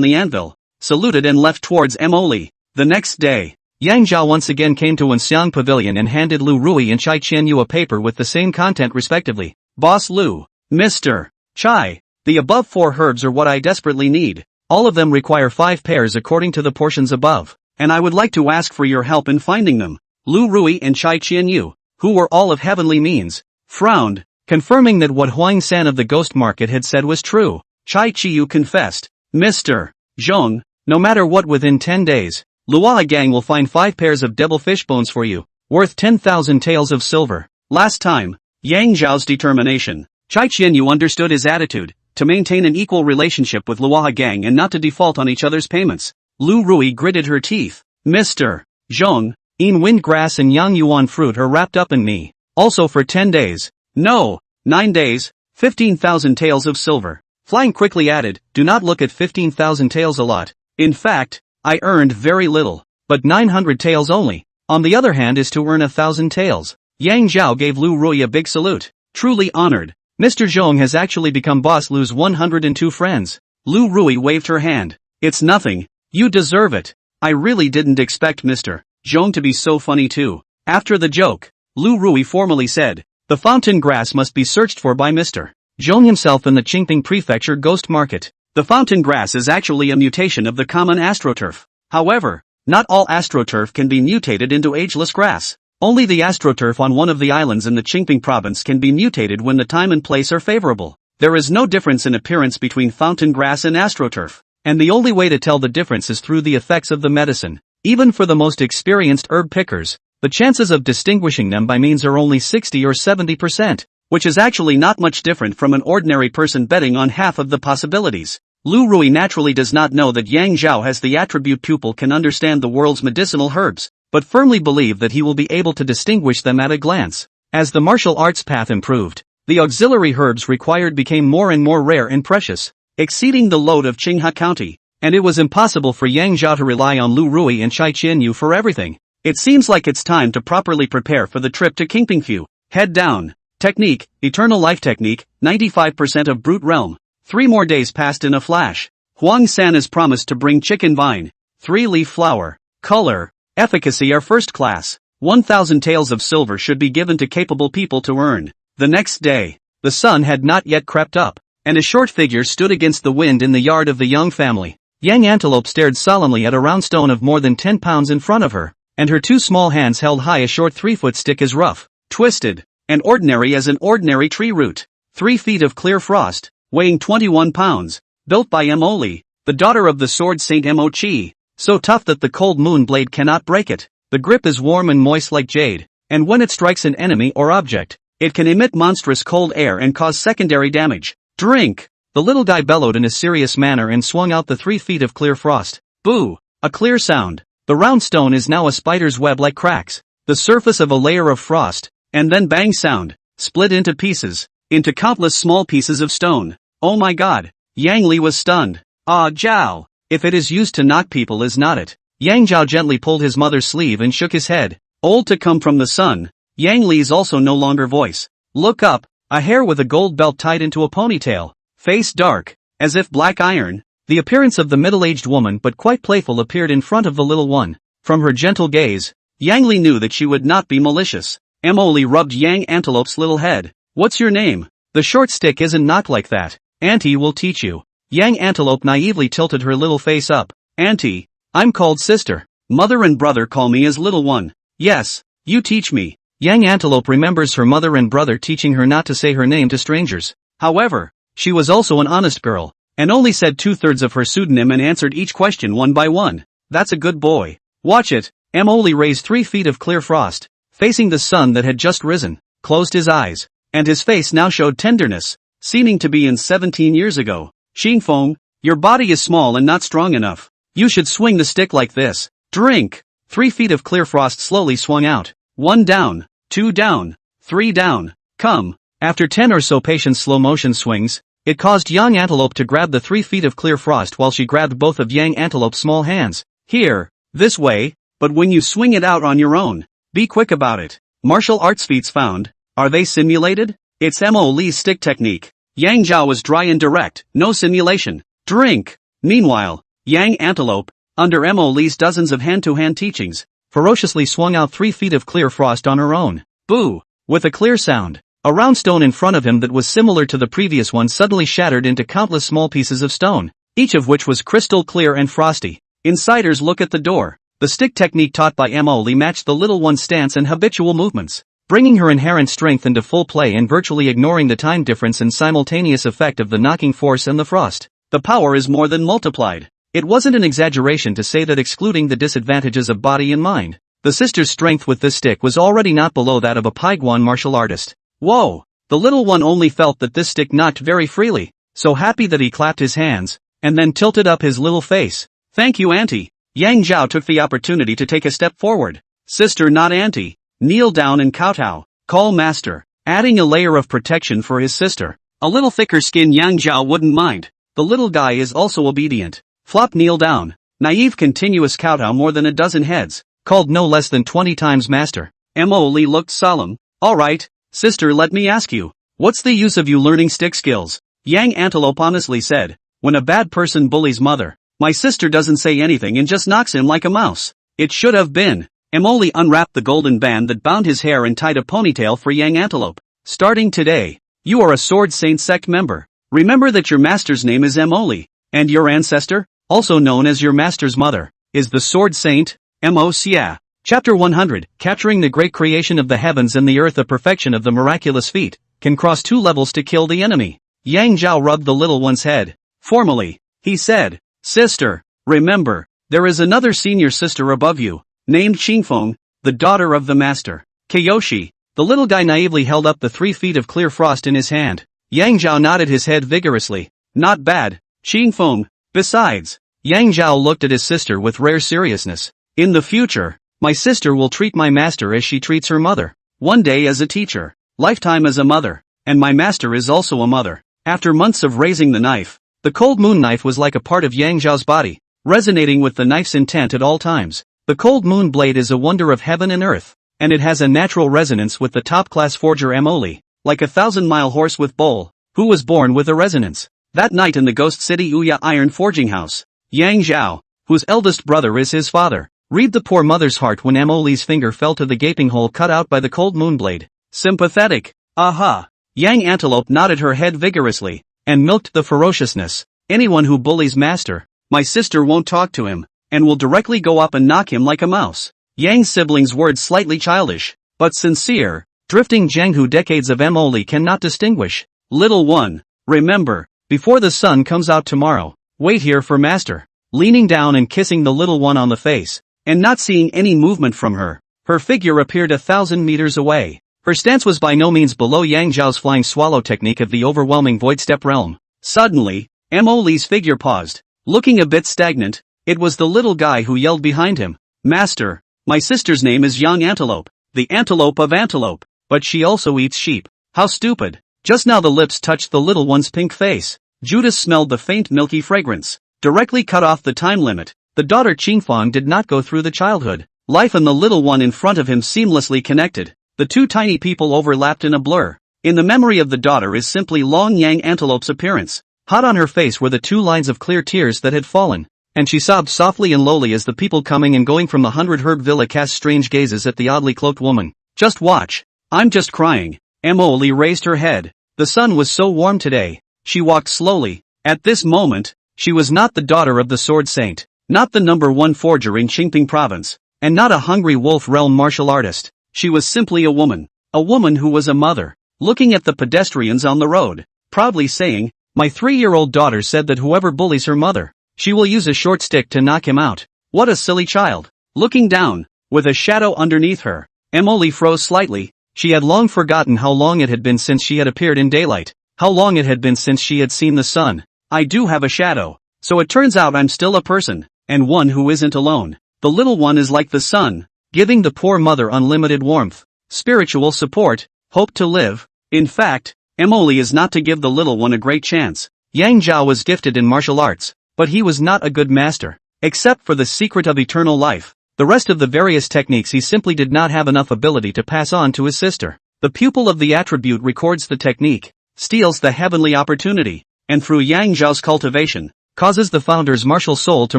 the anvil, saluted and left towards Emily. The next day, Yang Zhao once again came to Wenxiang Pavilion and handed Lu Rui and Chai Qianyu a paper with the same content respectively. Boss Lu, Mr. Chai, the above 4 herbs are what I desperately need. All of them require 5 pairs according to the portions above, and I would like to ask for your help in finding them. Lu Rui and Chai Qianyu, who were all of heavenly means, frowned, confirming that what Huang San of the ghost market had said was true. Chai Qianyu confessed, Mr. Zhong, no matter what within 10 days, Luoha Gang will find 5 pairs of devil fish bones for you. Worth 10,000 taels of silver. Last time, Yang Zhao's determination. Chai Qianyu understood his attitude, to maintain an equal relationship with Luoha Gang and not to default on each other's payments. Lu Rui gritted her teeth. Mr. Zhong, wind grass and yang yuan fruit are wrapped up in me. Also for 10 days. No, 9 days, 15,000 taels of silver. Flying quickly added, do not look at 15,000 taels a lot. In fact, I earned very little. But 900 taels only. On the other hand is to earn 1,000 taels. Yang Zhao gave Lu Rui a big salute. Truly honored. Mr. Zhong has actually become boss Lu's 102 friends. Lu Rui waved her hand. It's nothing. You deserve it. I really didn't expect Mr. Zhong to be so funny too. After the joke, Lu Rui formally said, the fountain grass must be searched for by Mr. Zhong himself in the Qingping Prefecture Ghost Market. The fountain grass is actually a mutation of the common astroturf. However, not all astroturf can be mutated into ageless grass. Only the astroturf on one of the islands in the Qingping province can be mutated when the time and place are favorable. There is no difference in appearance between fountain grass and astroturf, and the only way to tell the difference is through the effects of the medicine. Even for the most experienced herb pickers, the chances of distinguishing them by means are only 60 or 70%, which is actually not much different from an ordinary person betting on half of the possibilities. Lu Rui naturally does not know that Yang Zhao has the attribute pupil can understand the world's medicinal herbs, but firmly believe that he will be able to distinguish them at a glance. As the martial arts path improved, the auxiliary herbs required became more and more rare and precious, exceeding the load of Qinghe County, and it was impossible for Yang Zhao to rely on Lu Rui and Chai Qianyu for everything. It seems like it's time to properly prepare for the trip to Qingpingfu. Head down. Technique, Eternal Life Technique, 95% of Brute Realm. 3 more days passed in a flash. Huang San is promised to bring chicken vine, 3-leaf flower, color, efficacy are first class. 1,000 taels of silver should be given to capable people to earn. The next day, the sun had not yet crept up, and a short figure stood against the wind in the yard of the young family. Yang Antelope stared solemnly at a round stone of more than 10 pounds in front of her, and her 2 small hands held high a short 3-foot stick as rough, twisted, and ordinary as an ordinary tree root. 3 feet of clear frost, weighing 21 pounds, built by Mo Li, the daughter of the sword saint Mo Chi, so tough that the cold moon blade cannot break it. The grip is warm and moist like jade, and when it strikes an enemy or object, it can emit monstrous cold air and cause secondary damage. Drink! The little guy bellowed in a serious manner and swung out the 3 feet of clear frost. Boo! A clear sound. The round stone is now a spider's web like cracks, the surface of a layer of frost, and then bang sound, split into pieces, into countless small pieces of stone. Oh my god! Yang Li was stunned. Ah Zhao! If it is used to knock people is not it? Yang Zhao gently pulled his mother's sleeve and shook his head. Old to come from the sun, Yang Li's also no longer voice. Look up, a hair with a gold belt tied into a ponytail, face dark, as if black iron. The appearance of the middle-aged woman but quite playful appeared in front of the little one. From her gentle gaze, Yang Li knew that she would not be malicious. Mo Li rubbed Yang Antelope's little head. What's your name? The short stick isn't knocked like that. Auntie will teach you. Yang Antelope naively tilted her little face up. Auntie, I'm called sister. Mother and brother call me as little one. Yes, you teach me. Yang Antelope remembers her mother and brother teaching her not to say her name to strangers. However, she was also an honest girl, and only said 2/3 of her pseudonym and answered each question one by one. That's a good boy. Watch it. Mo Li raised 3 feet of clear frost, facing the sun that had just risen, closed his eyes, and his face now showed tenderness, seeming to be in 17 years ago. Xingfeng, your body is small and not strong enough. You should swing the stick like this. Drink! 3 feet of clear frost slowly swung out. 1 down, 2 down, 3 down. Come. After 10 or so patient slow motion swings, it caused Yang Antelope to grab the 3 feet of clear frost while she grabbed both of Yang Antelope's small hands. Here, this way, but when you swing it out on your own, be quick about it. Martial arts feats found. Are they simulated? It's Mo Li's stick technique. Yang Zhao was dry and direct, no simulation. Drink! Meanwhile, Yang Antelope, under Mo Li's dozens of hand-to-hand teachings, ferociously swung out 3 feet of clear frost on her own. Boo! With a clear sound, a round stone in front of him that was similar to the previous one suddenly shattered into countless small pieces of stone, each of which was crystal clear and frosty. Insiders look at the door. The stick technique taught by Mo Li matched the little one's stance and habitual movements, bringing her inherent strength into full play and virtually ignoring the time difference and simultaneous effect of the knocking force and the frost. The power is more than multiplied. It wasn't an exaggeration to say that excluding the disadvantages of body and mind, The sister's strength with this stick was already not below that of a Paiguan martial artist. Whoa! The little one only felt that this stick knocked very freely, so happy that he clapped his hands, and then tilted up his little face. Thank you, auntie. Yang Zhao took the opportunity to take a step forward. Sister, not auntie. Kneel down and kowtow. Call master. Adding a layer of protection for his sister. A little thicker skin Yang Zhao wouldn't mind. The little guy is also obedient. Flop, kneel down. Naive continuous kowtow more than a dozen heads. Called no less than 20 times master. Mo Li looked solemn. Alright, sister, let me ask you. What's the use of you learning stick skills? Yang Antelope honestly said. When a bad person bullies mother, my sister doesn't say anything and just knocks him like a mouse. It should have been. Mo Li unwrapped the golden band that bound his hair and tied a ponytail for Yang Antelope. Starting today, you are a Sword Saint sect member. Remember that your master's name is Mo Li, and your ancestor, also known as your master's mother, is the Sword Saint, Mo Xia. Chapter 100, Capturing the Great Creation of the Heavens and the Earth. The perfection of the miraculous feat can cross 2 levels to kill the enemy. Yang Zhao rubbed the little one's head. Formally, he said, Sister, remember, there is another senior sister above you, named Qingfeng, the daughter of the master. Kiyoshi. The little guy naively held up the 3 feet of clear frost in his hand. Yang Zhao nodded his head vigorously. Not bad, Qingfeng. Besides, Yang Zhao looked at his sister with rare seriousness. In the future, my sister will treat my master as she treats her mother. One day as a teacher, lifetime as a mother, and my master is also a mother. After months of raising the knife, the cold moon knife was like a part of Yang Zhao's body, resonating with the knife's intent at all times. The cold moon blade is a wonder of heaven and earth, and it has a natural resonance with the top-class forger Mo Li, like a 1,000-mile horse with bowl, who was born with a resonance. That night in the Ghost City Ouya Iron Forging House, Yang Zhao, whose eldest brother is his father, read the poor mother's heart when Mo Li's finger fell to the gaping hole cut out by the cold moon blade. Sympathetic. Aha. Yang Antelope nodded her head vigorously, and milked the ferociousness. Anyone who bullies master, my sister won't talk to him, and will directly go up and knock him like a mouse. Yang's siblings' words slightly childish, but sincere. Drifting Zheng who decades of Mo Li cannot distinguish. Little one, remember, before the sun comes out tomorrow, wait here for master. Leaning down and kissing the little one on the face, and not seeing any movement from her, her figure appeared 1,000 meters away. Her stance was by no means below Yang Zhao's flying swallow technique of the overwhelming void step realm. Suddenly, Mo Li's figure paused, looking a bit stagnant. It was the little guy who yelled behind him, Master, my sister's name is Young Antelope, the antelope of antelope, but she also eats sheep. How stupid. Just now the lips touched the little one's pink face. Judas smelled the faint milky fragrance. Directly cut off the time limit. The daughter Qingfang did not go through the childhood. Life and the little one in front of him seamlessly connected. The 2 tiny people overlapped in a blur. In the memory of the daughter is simply Long Yang Antelope's appearance. Hot on her face were the 2 lines of clear tears that had fallen, and she sobbed softly and lowly as the people coming and going from the 100 Herb Villa cast strange gazes at the oddly cloaked woman. Just watch. I'm just crying. Mo Li raised her head. The sun was so warm today. She walked slowly. At this moment, she was not the daughter of the Sword Saint, not the #1 forger in Qingping province, and not a hungry wolf realm martial artist. She was simply a woman who was a mother, looking at the pedestrians on the road, proudly saying, my 3-year-old daughter said that whoever bullies her mother, she will use a short stick to knock him out. What a silly child. Looking down, with a shadow underneath her, Mo Li froze slightly. She had long forgotten how long it had been since she had appeared in daylight, how long it had been since she had seen the sun. I do have a shadow, so it turns out I'm still a person, and one who isn't alone. The little one is like the sun, giving the poor mother unlimited warmth, spiritual support, hope to live. In fact, Mo Li is not to give the little one a great chance. Yang Zhao was gifted in martial arts, but he was not a good master, except for the secret of eternal life. The rest of the various techniques he simply did not have enough ability to pass on to his sister. The pupil of the attribute records the technique, steals the heavenly opportunity, and through Yang Zhao's cultivation, causes the founder's martial soul to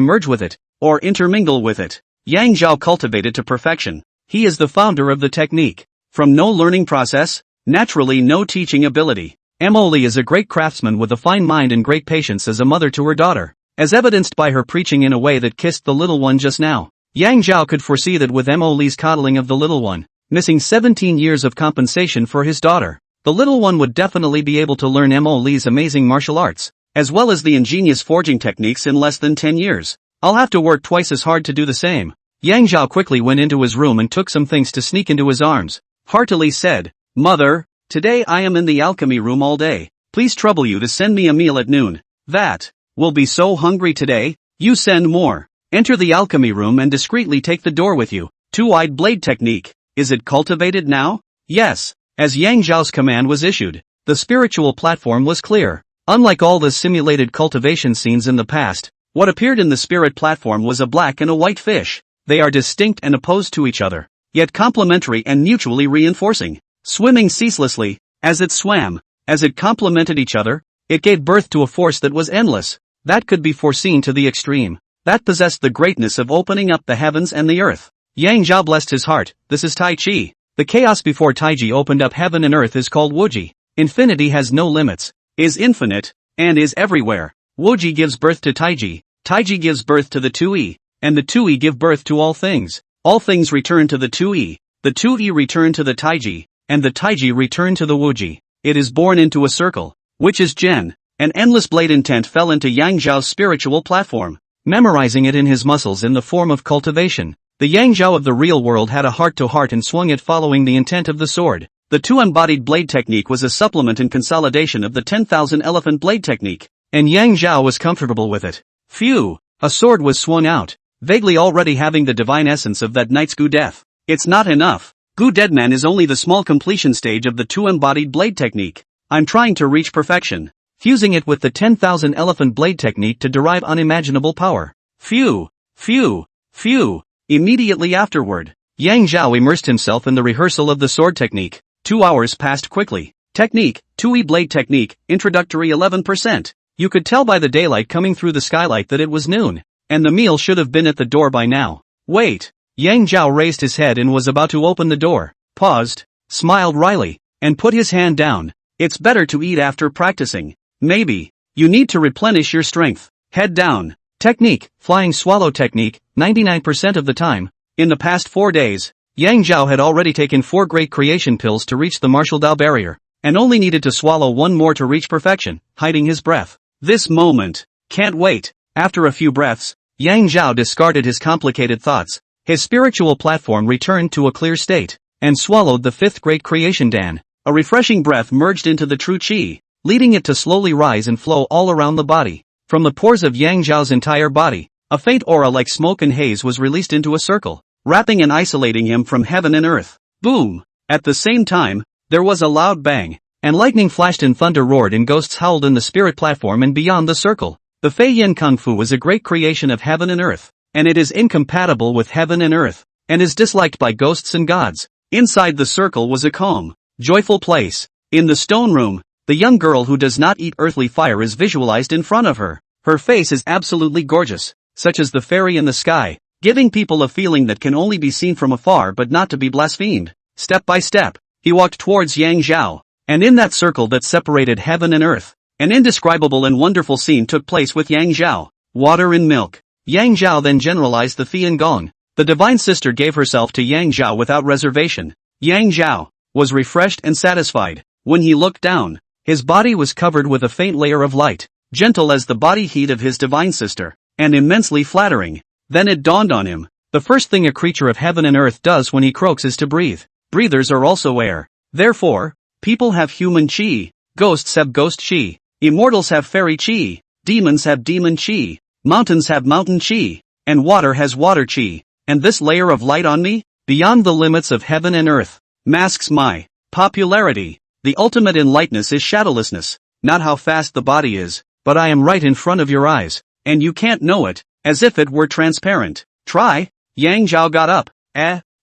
merge with it, or intermingle with it. Yang Zhao cultivated to perfection. He is the founder of the technique. From no learning process, naturally no teaching ability. Mo Li is a great craftsman with a fine mind and great patience as a mother to her daughter, as evidenced by her preaching in a way that kissed the little one just now. Yang Zhao could foresee that with Mo Li's coddling of the little one, missing 17 years of compensation for his daughter, the little one would definitely be able to learn Mo Li's amazing martial arts, as well as the ingenious forging techniques in less than 10 years. I'll have to work twice as hard to do the same. Yang Zhao quickly went into his room and took some things to sneak into his arms. Heartily said, "Mother, today I am in the alchemy room all day. Please trouble you to send me a meal at noon. That will be so hungry today. You send more. Enter the alchemy room and discreetly take the door with you." Two-eyed blade technique. Is it cultivated now? Yes. As Yang Zhao's command was issued, the spiritual platform was clear. Unlike all the simulated cultivation scenes in the past, what appeared in the spirit platform was a black and a white fish. They are distinct and opposed to each other, yet complementary and mutually reinforcing. Swimming ceaselessly, as it swam, as it complemented each other, it gave birth to a force that was endless, that could be foreseen to the extreme, that possessed the greatness of opening up the heavens and the earth. Yang Zhao blessed his heart. This is Tai Chi. The chaos before Taiji opened up heaven and earth is called Wuji. Infinity has no limits, is infinite, and is everywhere. Wuji gives birth to Taiji, Taiji gives birth to the 2E, and the 2E give birth to all things. All things return to the 2E, the 2E return to the Taiji, and the Taiji return to the Wuji. It is born into a circle, which is Gen. An endless blade intent fell into Yang Zhao's spiritual platform, memorizing it in his muscles in the form of cultivation. The Yang Zhao of the real world had a heart-to-heart and swung it following the intent of the sword. The two-embodied blade technique was a supplement and consolidation of the 10,000 elephant blade technique, and Yang Zhao was comfortable with it. Phew! A sword was swung out, vaguely already having the divine essence of that knight's Gu Death. It's not enough. Gu Deadman is only the small completion stage of the two-embodied blade technique. I'm trying to reach perfection, fusing it with the 10,000 elephant blade technique to derive unimaginable power. Phew! Phew! Phew! Immediately afterward, Yang Zhao immersed himself in the rehearsal of the sword technique. 2 hours passed quickly. Technique, 2E blade technique, introductory 11%. You could tell by the daylight coming through the skylight that it was noon, and the meal should have been at the door by now. Wait! Yang Zhao raised his head and was about to open the door, paused, smiled wryly, and put his hand down. It's better to eat after practicing. Maybe. You need to replenish your strength. Head down. Technique, flying swallow technique, 99% of the time. In the past 4 days, Yang Zhao had already taken 4 great creation pills to reach the martial Dao barrier, and only needed to swallow 1 more to reach perfection, hiding his breath. This moment. Can't wait. After a few breaths, Yang Zhao discarded his complicated thoughts. His spiritual platform returned to a clear state, and swallowed the 5th great creation Dan. A refreshing breath merged into the true Qi, leading it to slowly rise and flow all around the body. From the pores of Yang Zhao's entire body, a faint aura like smoke and haze was released into a circle, wrapping and isolating him from heaven and earth. Boom! At the same time, there was a loud bang, and lightning flashed and thunder roared and ghosts howled in the spirit platform and beyond the circle. The Fei Yin Kung Fu is a great creation of heaven and earth, and it is incompatible with heaven and earth, and is disliked by ghosts and gods. Inside the circle was a calm, joyful place. In the stone room, the young girl who does not eat earthly fire is visualized in front of her. Her face is absolutely gorgeous, such as the fairy in the sky, giving people a feeling that can only be seen from afar but not to be blasphemed. Step by step, he walked towards Yang Zhao, and in that circle that separated heaven and earth, an indescribable and wonderful scene took place with Yang Zhao. Water and milk. Yang Zhao then generalized the Thian Gong. The divine sister gave herself to Yang Zhao without reservation. Yang Zhao was refreshed and satisfied. When he looked down, his body was covered with a faint layer of light, gentle as the body heat of his divine sister, and immensely flattering. Then it dawned on him, the first thing a creature of heaven and earth does when he croaks is to breathe. Breathers are also air. Therefore, people have human chi, ghosts have ghost chi, immortals have fairy chi, demons have demon chi, mountains have mountain chi, and water has water chi. And this layer of light on me, beyond the limits of heaven and earth, masks my popularity. The ultimate in lightness is shadowlessness, not how fast the body is, but I am right in front of your eyes, and you can't know it, as if it were transparent. Try. Yang Zhao got up.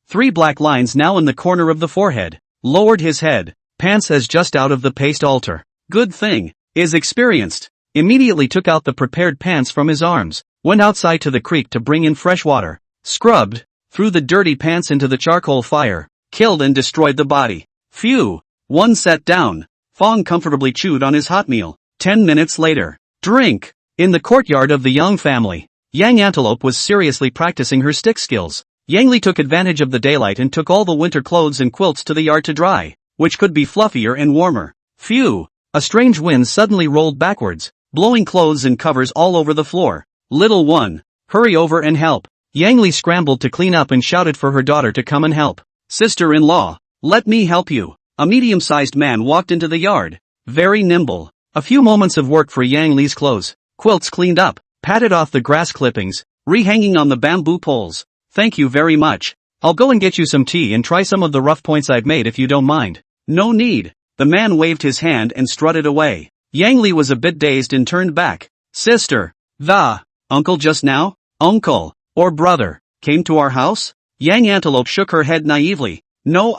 3 black lines now in the corner of the forehead. Lowered his head. Pants as just out of the paste altar. Good thing. Is experienced. Immediately took out the prepared pants from his arms. Went outside to the creek to bring in fresh water. Scrubbed. Threw the dirty pants into the charcoal fire. Killed and destroyed the body. Phew. One sat down. Fong comfortably chewed on his hot meal. 10 minutes later. Drink. In the courtyard of the Yang family, Yang Antelope was seriously practicing her stick skills. Yang Li took advantage of the daylight and took all the winter clothes and quilts to the yard to dry, which could be fluffier and warmer. Phew! A strange wind suddenly rolled backwards, blowing clothes and covers all over the floor. Little one, hurry over and help. Yang Li scrambled to clean up and shouted for her daughter to come and help. Sister-in-law, let me help you. A medium-sized man walked into the yard. Very nimble. A few moments of work for Yang Li's clothes. Quilts cleaned up, patted off the grass clippings, rehanging on the bamboo poles. Thank you very much. I'll go and get you some tea and try some of the rough points I've made if you don't mind. No need. The man waved his hand and strutted away. Yang Li was a bit dazed and turned back. Sister, the uncle just now? Uncle, or brother, came to our house? Yang Antelope shook her head naively. No,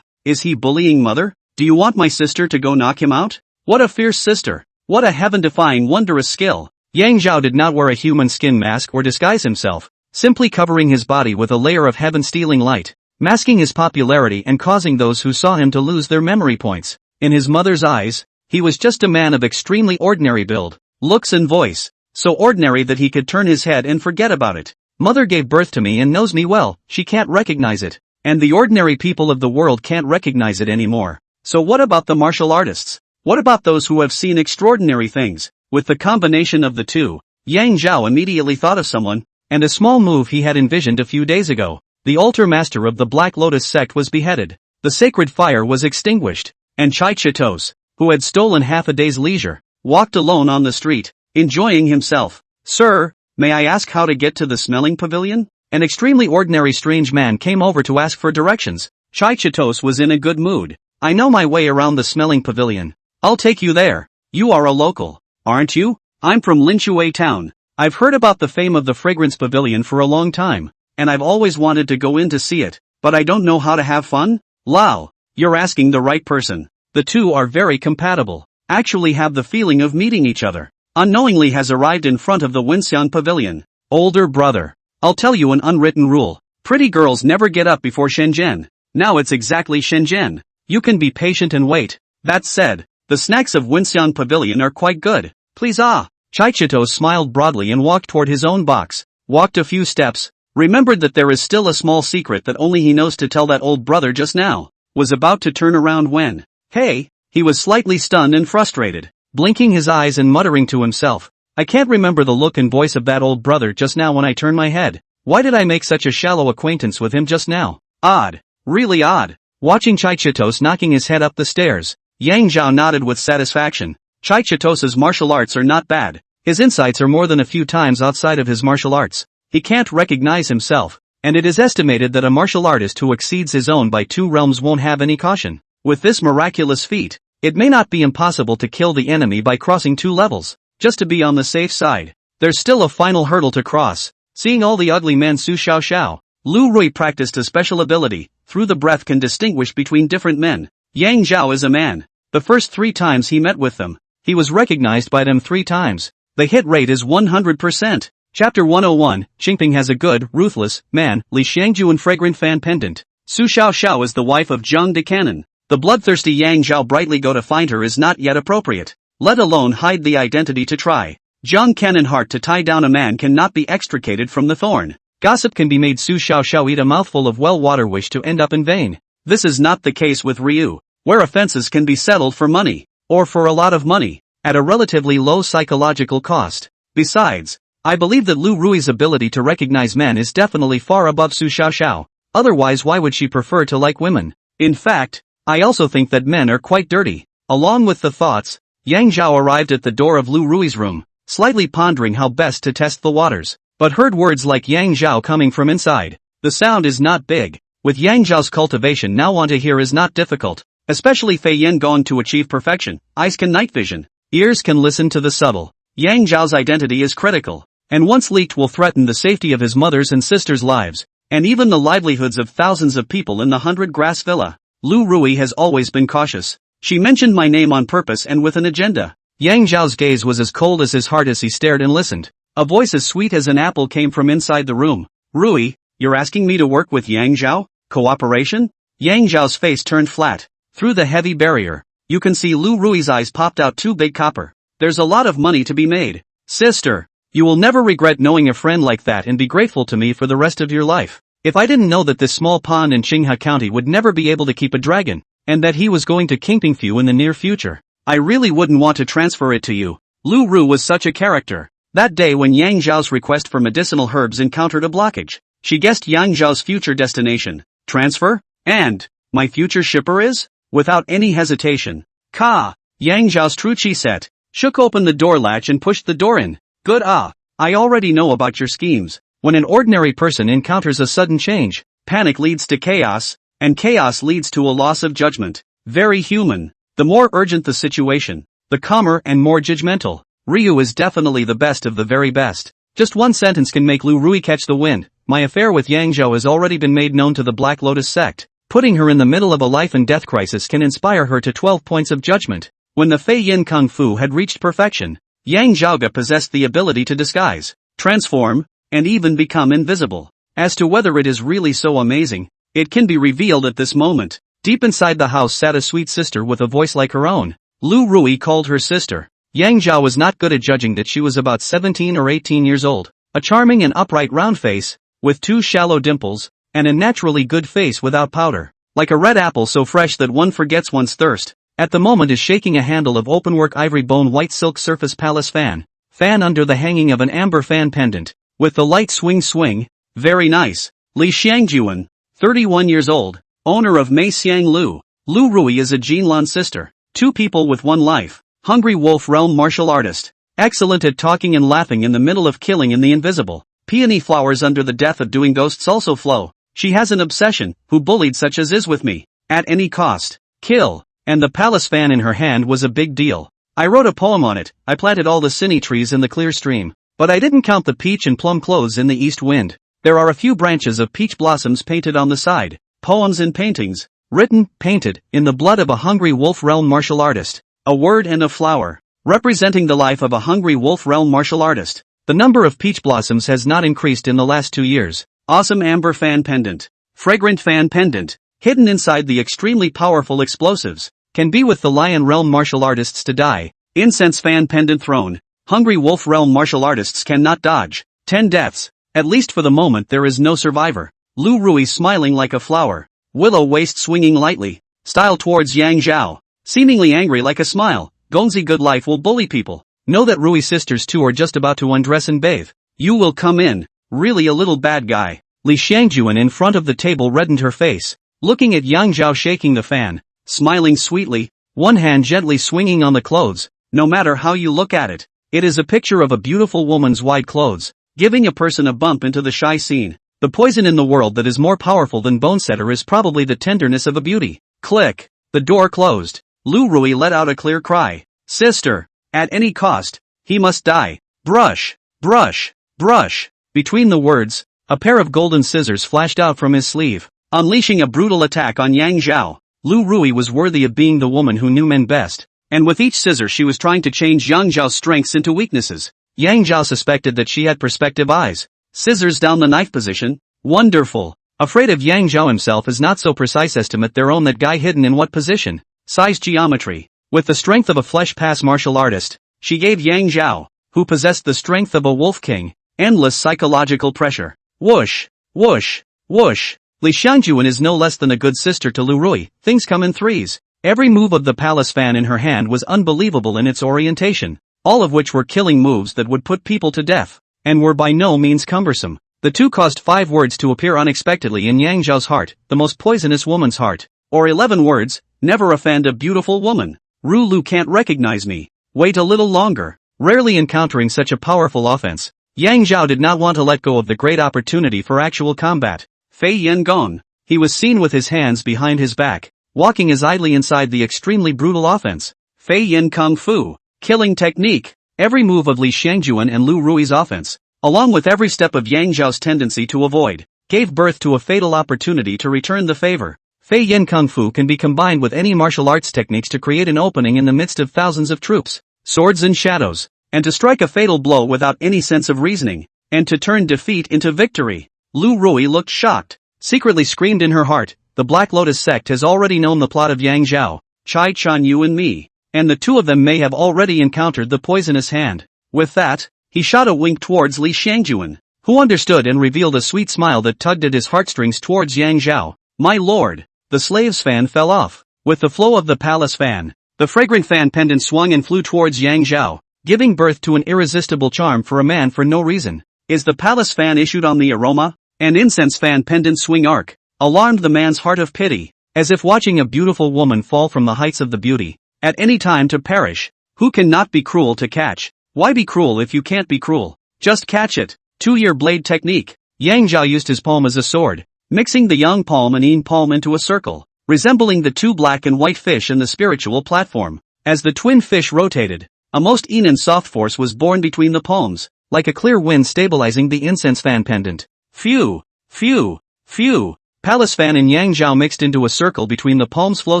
is he bullying mother? Do you want my sister to go knock him out? What a fierce sister. What a heaven-defying wondrous skill. Yang Zhao did not wear a human skin mask or disguise himself, simply covering his body with a layer of heaven-stealing light, masking his popularity and causing those who saw him to lose their memory points. In his mother's eyes, he was just a man of extremely ordinary build, looks and voice, so ordinary that he could turn his head and forget about it. Mother gave birth to me and knows me well, she can't recognize it, and the ordinary people of the world can't recognize it anymore. So what about the martial artists? What about those who have seen extraordinary things? With the combination of the two, Yang Zhao immediately thought of someone, and a small move he had envisioned a few days ago. The altar master of the Black Lotus sect was beheaded, the sacred fire was extinguished, and Chai Chitos, who had stolen half a day's leisure, walked alone on the street, enjoying himself. Sir, may I ask how to get to the smelling pavilion? An extremely ordinary strange man came over to ask for directions. Chai Chitos was in a good mood. I know my way around the smelling pavilion. I'll take you there. You are a local, aren't you? I'm from Linshui town. I've heard about the fame of the fragrance pavilion for a long time, and I've always wanted to go in to see it, but I don't know how to have fun. Lao, you're asking the right person. The two are very compatible, actually have the feeling of meeting each other. Unknowingly has arrived in front of the Winxian pavilion. Older brother. I'll tell you an unwritten rule. Pretty girls never get up before Shenzhen. Now it's exactly Shenzhen. You can be patient and wait. That said, the snacks of Winxian pavilion are quite good. Please Chai Chitos smiled broadly and walked toward his own box, walked a few steps, remembered that there is still a small secret that only he knows to tell that old brother just now, was about to turn around when, hey, he was slightly stunned and frustrated, blinking his eyes and muttering to himself, I can't remember the look and voice of that old brother just now when I turned my head. Why did I make such a shallow acquaintance with him just now? Odd. Really odd. Watching Chai Chitos knocking his head up the stairs, Yang Zhao nodded with satisfaction. Chai Chitos's martial arts are not bad. His insights are more than a few times outside of his martial arts. He can't recognize himself, and it is estimated that a martial artist who exceeds his own by 2 realms won't have any caution. With this miraculous feat, it may not be impossible to kill the enemy by crossing 2 levels, just to be on the safe side. There's still a final hurdle to cross. Seeing all the ugly men Su Xiao Xiao, Lu Rui practiced a special ability, through the breath can distinguish between different men. Yang Zhao is a man. The first 3 times he met with them, he was recognized by them 3 times. The hit rate is 100%. Chapter 101, Xingping has a good, ruthless, man, Li Xiangjuan fragrant fan pendant. Su Xiao Xiao is the wife of Zhang de Cannon. The bloodthirsty Yang Zhao brightly go to find her is not yet appropriate, let alone hide the identity to try. Zhang Cannon heart to tie down a man cannot be extricated from the thorn. Gossip can be made Su Xiao Xiao eat a mouthful of well water wish to end up in vain. This is not the case with Ryu, where offenses can be settled for money, or for a lot of money, at a relatively low psychological cost. Besides, I believe that Lu Rui's ability to recognize men is definitely far above Su Xiao Xiao, otherwise why would she prefer to like women? In fact, I also think that men are quite dirty. Along with the thoughts, Yang Zhao arrived at the door of Lu Rui's room, slightly pondering how best to test the waters, but heard words like Yang Zhao coming from inside. The sound is not big. With Yang Zhao's cultivation now on to hear is not difficult, especially Fei Yan gone to achieve perfection. Eyes can night vision, ears can listen to the subtle. Yang Zhao's identity is critical, and once leaked will threaten the safety of his mother's and sister's lives, and even the livelihoods of thousands of people in the 100 Grass Villa. Lu Rui has always been cautious. She mentioned my name on purpose and with an agenda. Yang Zhao's gaze was as cold as his heart as he stared and listened. A voice as sweet as an apple came from inside the room. Rui, you're asking me to work with Yang Zhao? Cooperation? Yang Zhao's face turned flat. Through the heavy barrier, you can see Lu Rui's eyes popped out 2 big copper. There's a lot of money to be made. Sister, you will never regret knowing a friend like that and be grateful to me for the rest of your life. If I didn't know that this small pond in Qinghe County would never be able to keep a dragon, and that he was going to Kingpingfu in the near future, I really wouldn't want to transfer it to you. Lu Ru was such a character. That day when Yang Zhao's request for medicinal herbs encountered a blockage, She guessed Yang Zhao's future destination. Transfer? And my future shipper is? Without any hesitation. Yang Zhao's true chi set, shook open the door latch and pushed the door in. Good I already know about your schemes. When an ordinary person encounters a sudden change, panic leads to chaos, and chaos leads to a loss of judgment. Very human. The more urgent the situation, the calmer and more judgmental. Ryu is definitely the best of the very best. Just one sentence can make Lu Rui catch the wind. My affair with Yang Zhao has already been made known to the Black Lotus sect. Putting her in the middle of a life and death crisis can inspire her to 12 points of judgment. When the Fei Yin Kung Fu had reached perfection, Yang Zhaoga possessed the ability to disguise, transform, and even become invisible. As to whether it is really so amazing, it can be revealed at this moment. Deep inside the house sat a sweet sister with a voice like her own. Lu Rui called her sister. Yang Zhao was not good at judging that she was about 17 or 18 years old. A charming and upright round face, with 2 shallow dimples, and a naturally good face without powder. Like a red apple so fresh that one forgets one's thirst. At the moment is shaking a handle of openwork ivory bone white silk surface palace fan under the hanging of an amber fan pendant, with the light swing. Very nice. Li Xiangjuan, 31 years old, owner of Mei Xiang Lu. Lu Rui is a Jinlan sister. 2 people with 1 life. Hungry wolf realm martial artist. Excellent at talking and laughing in the middle of killing in the invisible. Peony flowers under the death of doing ghosts also flow. She has an obsession, who bullied such as is with me. At any cost. Kill. And the palace fan in her hand was a big deal. I wrote a poem on it. I planted all the cine trees in the clear stream. But I didn't count the peach and plum clothes in the east wind. There are a few branches of peach blossoms painted on the side. Poems and paintings. Written, painted, in the blood of a hungry wolf realm martial artist. A word and a flower. Representing the life of a hungry wolf realm martial artist. The number of peach blossoms has not increased in the last 2 years. Awesome amber fan pendant. Fragrant fan pendant. Hidden inside the extremely powerful explosives. Can be with the lion realm martial artists to die. Incense fan pendant throne. Hungry wolf realm martial artists cannot dodge. 10 deaths. At least for the moment there is no survivor. Lu Rui smiling like a flower. Willow waist swinging lightly. Style towards Yang Zhao. Seemingly angry like a smile. Gonzi good life will bully people. Know that Rui sisters too are just about to undress and bathe. You will come in. Really a little bad guy. Li Xiangjuan in front of the table reddened her face. Looking at Yang Zhao shaking the fan. Smiling sweetly. One hand gently swinging on the clothes. No matter how you look at it. It is a picture of a beautiful woman's wide clothes. Giving a person a bump into the shy scene. The poison in the world that is more powerful than bone setter is probably the tenderness of a beauty. Click. The door closed. Lu Rui let out a clear cry. Sister. At any cost. He must die. Brush. Brush. Brush. Between the words, a pair of golden scissors flashed out from his sleeve. Unleashing a brutal attack on Yang Zhao. Lu Rui was worthy of being the woman who knew men best. And with each scissor she was trying to change Yang Zhao's strengths into weaknesses. Yang Zhao suspected that she had perspective eyes. Scissors down the knife position. Wonderful. Afraid of Yang Zhao himself is not so precise estimate their own that guy hidden in what position. Size geometry. With the strength of a flesh pass martial artist, she gave Yang Zhao, who possessed the strength of a wolf king, endless psychological pressure. Whoosh. Whoosh. Whoosh. Li Xiangjuan is no less than a good sister to Lu Rui. Things come in threes. Every move of the palace fan in her hand was unbelievable in its orientation, all of which were killing moves that would put people to death, and were by no means cumbersome. The 2 caused 5 words to appear unexpectedly in Yang Zhao's heart, the most poisonous woman's heart. Or 11 words, never offend a beautiful woman. Ru Lu can't recognize me. Wait a little longer. Rarely encountering such a powerful offense, Yang Zhao did not want to let go of the great opportunity for actual combat. Fei Yin gone. He was seen with his hands behind his back, walking as idly inside the extremely brutal offense. Fei Yin Kung Fu. Killing technique. Every move of Li Xiangjuan and Lu Rui's offense, along with every step of Yang Zhao's tendency to avoid, gave birth to a fatal opportunity to return the favor. Fei Yin Kung Fu can be combined with any martial arts techniques to create an opening in the midst of thousands of troops, swords and shadows, and to strike a fatal blow without any sense of reasoning, and to turn defeat into victory. Lu Rui looked shocked, secretly screamed in her heart, the Black Lotus sect has already known the plot of Yang Zhao, Chai Chan Yu and me, and the 2 of them may have already encountered the poisonous hand. With that, he shot a wink towards Li Xiangjuan, who understood and revealed a sweet smile that tugged at his heartstrings towards Yang Zhao. My lord. The slave's fan fell off. With the flow of the palace fan, the fragrant fan pendant swung and flew towards Yang Zhao, giving birth to an irresistible charm for a man for no reason. Is the palace fan issued on the aroma? and incense fan pendant swing arc, alarmed the man's heart of pity, as if watching a beautiful woman fall from the heights of the beauty, at any time to perish. Who cannot be cruel to catch? Why be cruel if you can't be cruel? Just catch it. 2-year blade technique. Yang Zhao used his palm as a sword, mixing the yang palm and yin palm into a circle, resembling the two black and white fish in the spiritual platform. As the twin fish rotated, a most yin and soft force was born between the palms, like a clear wind stabilizing the incense fan pendant. Phew! Phew! Phew! Palace fan and Yang Zhao mixed into a circle between the palms. Flow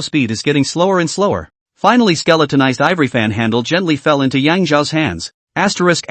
speed is getting slower and slower. Finally, skeletonized ivory fan handle gently fell into Yang Zhao's hands. Asterisk.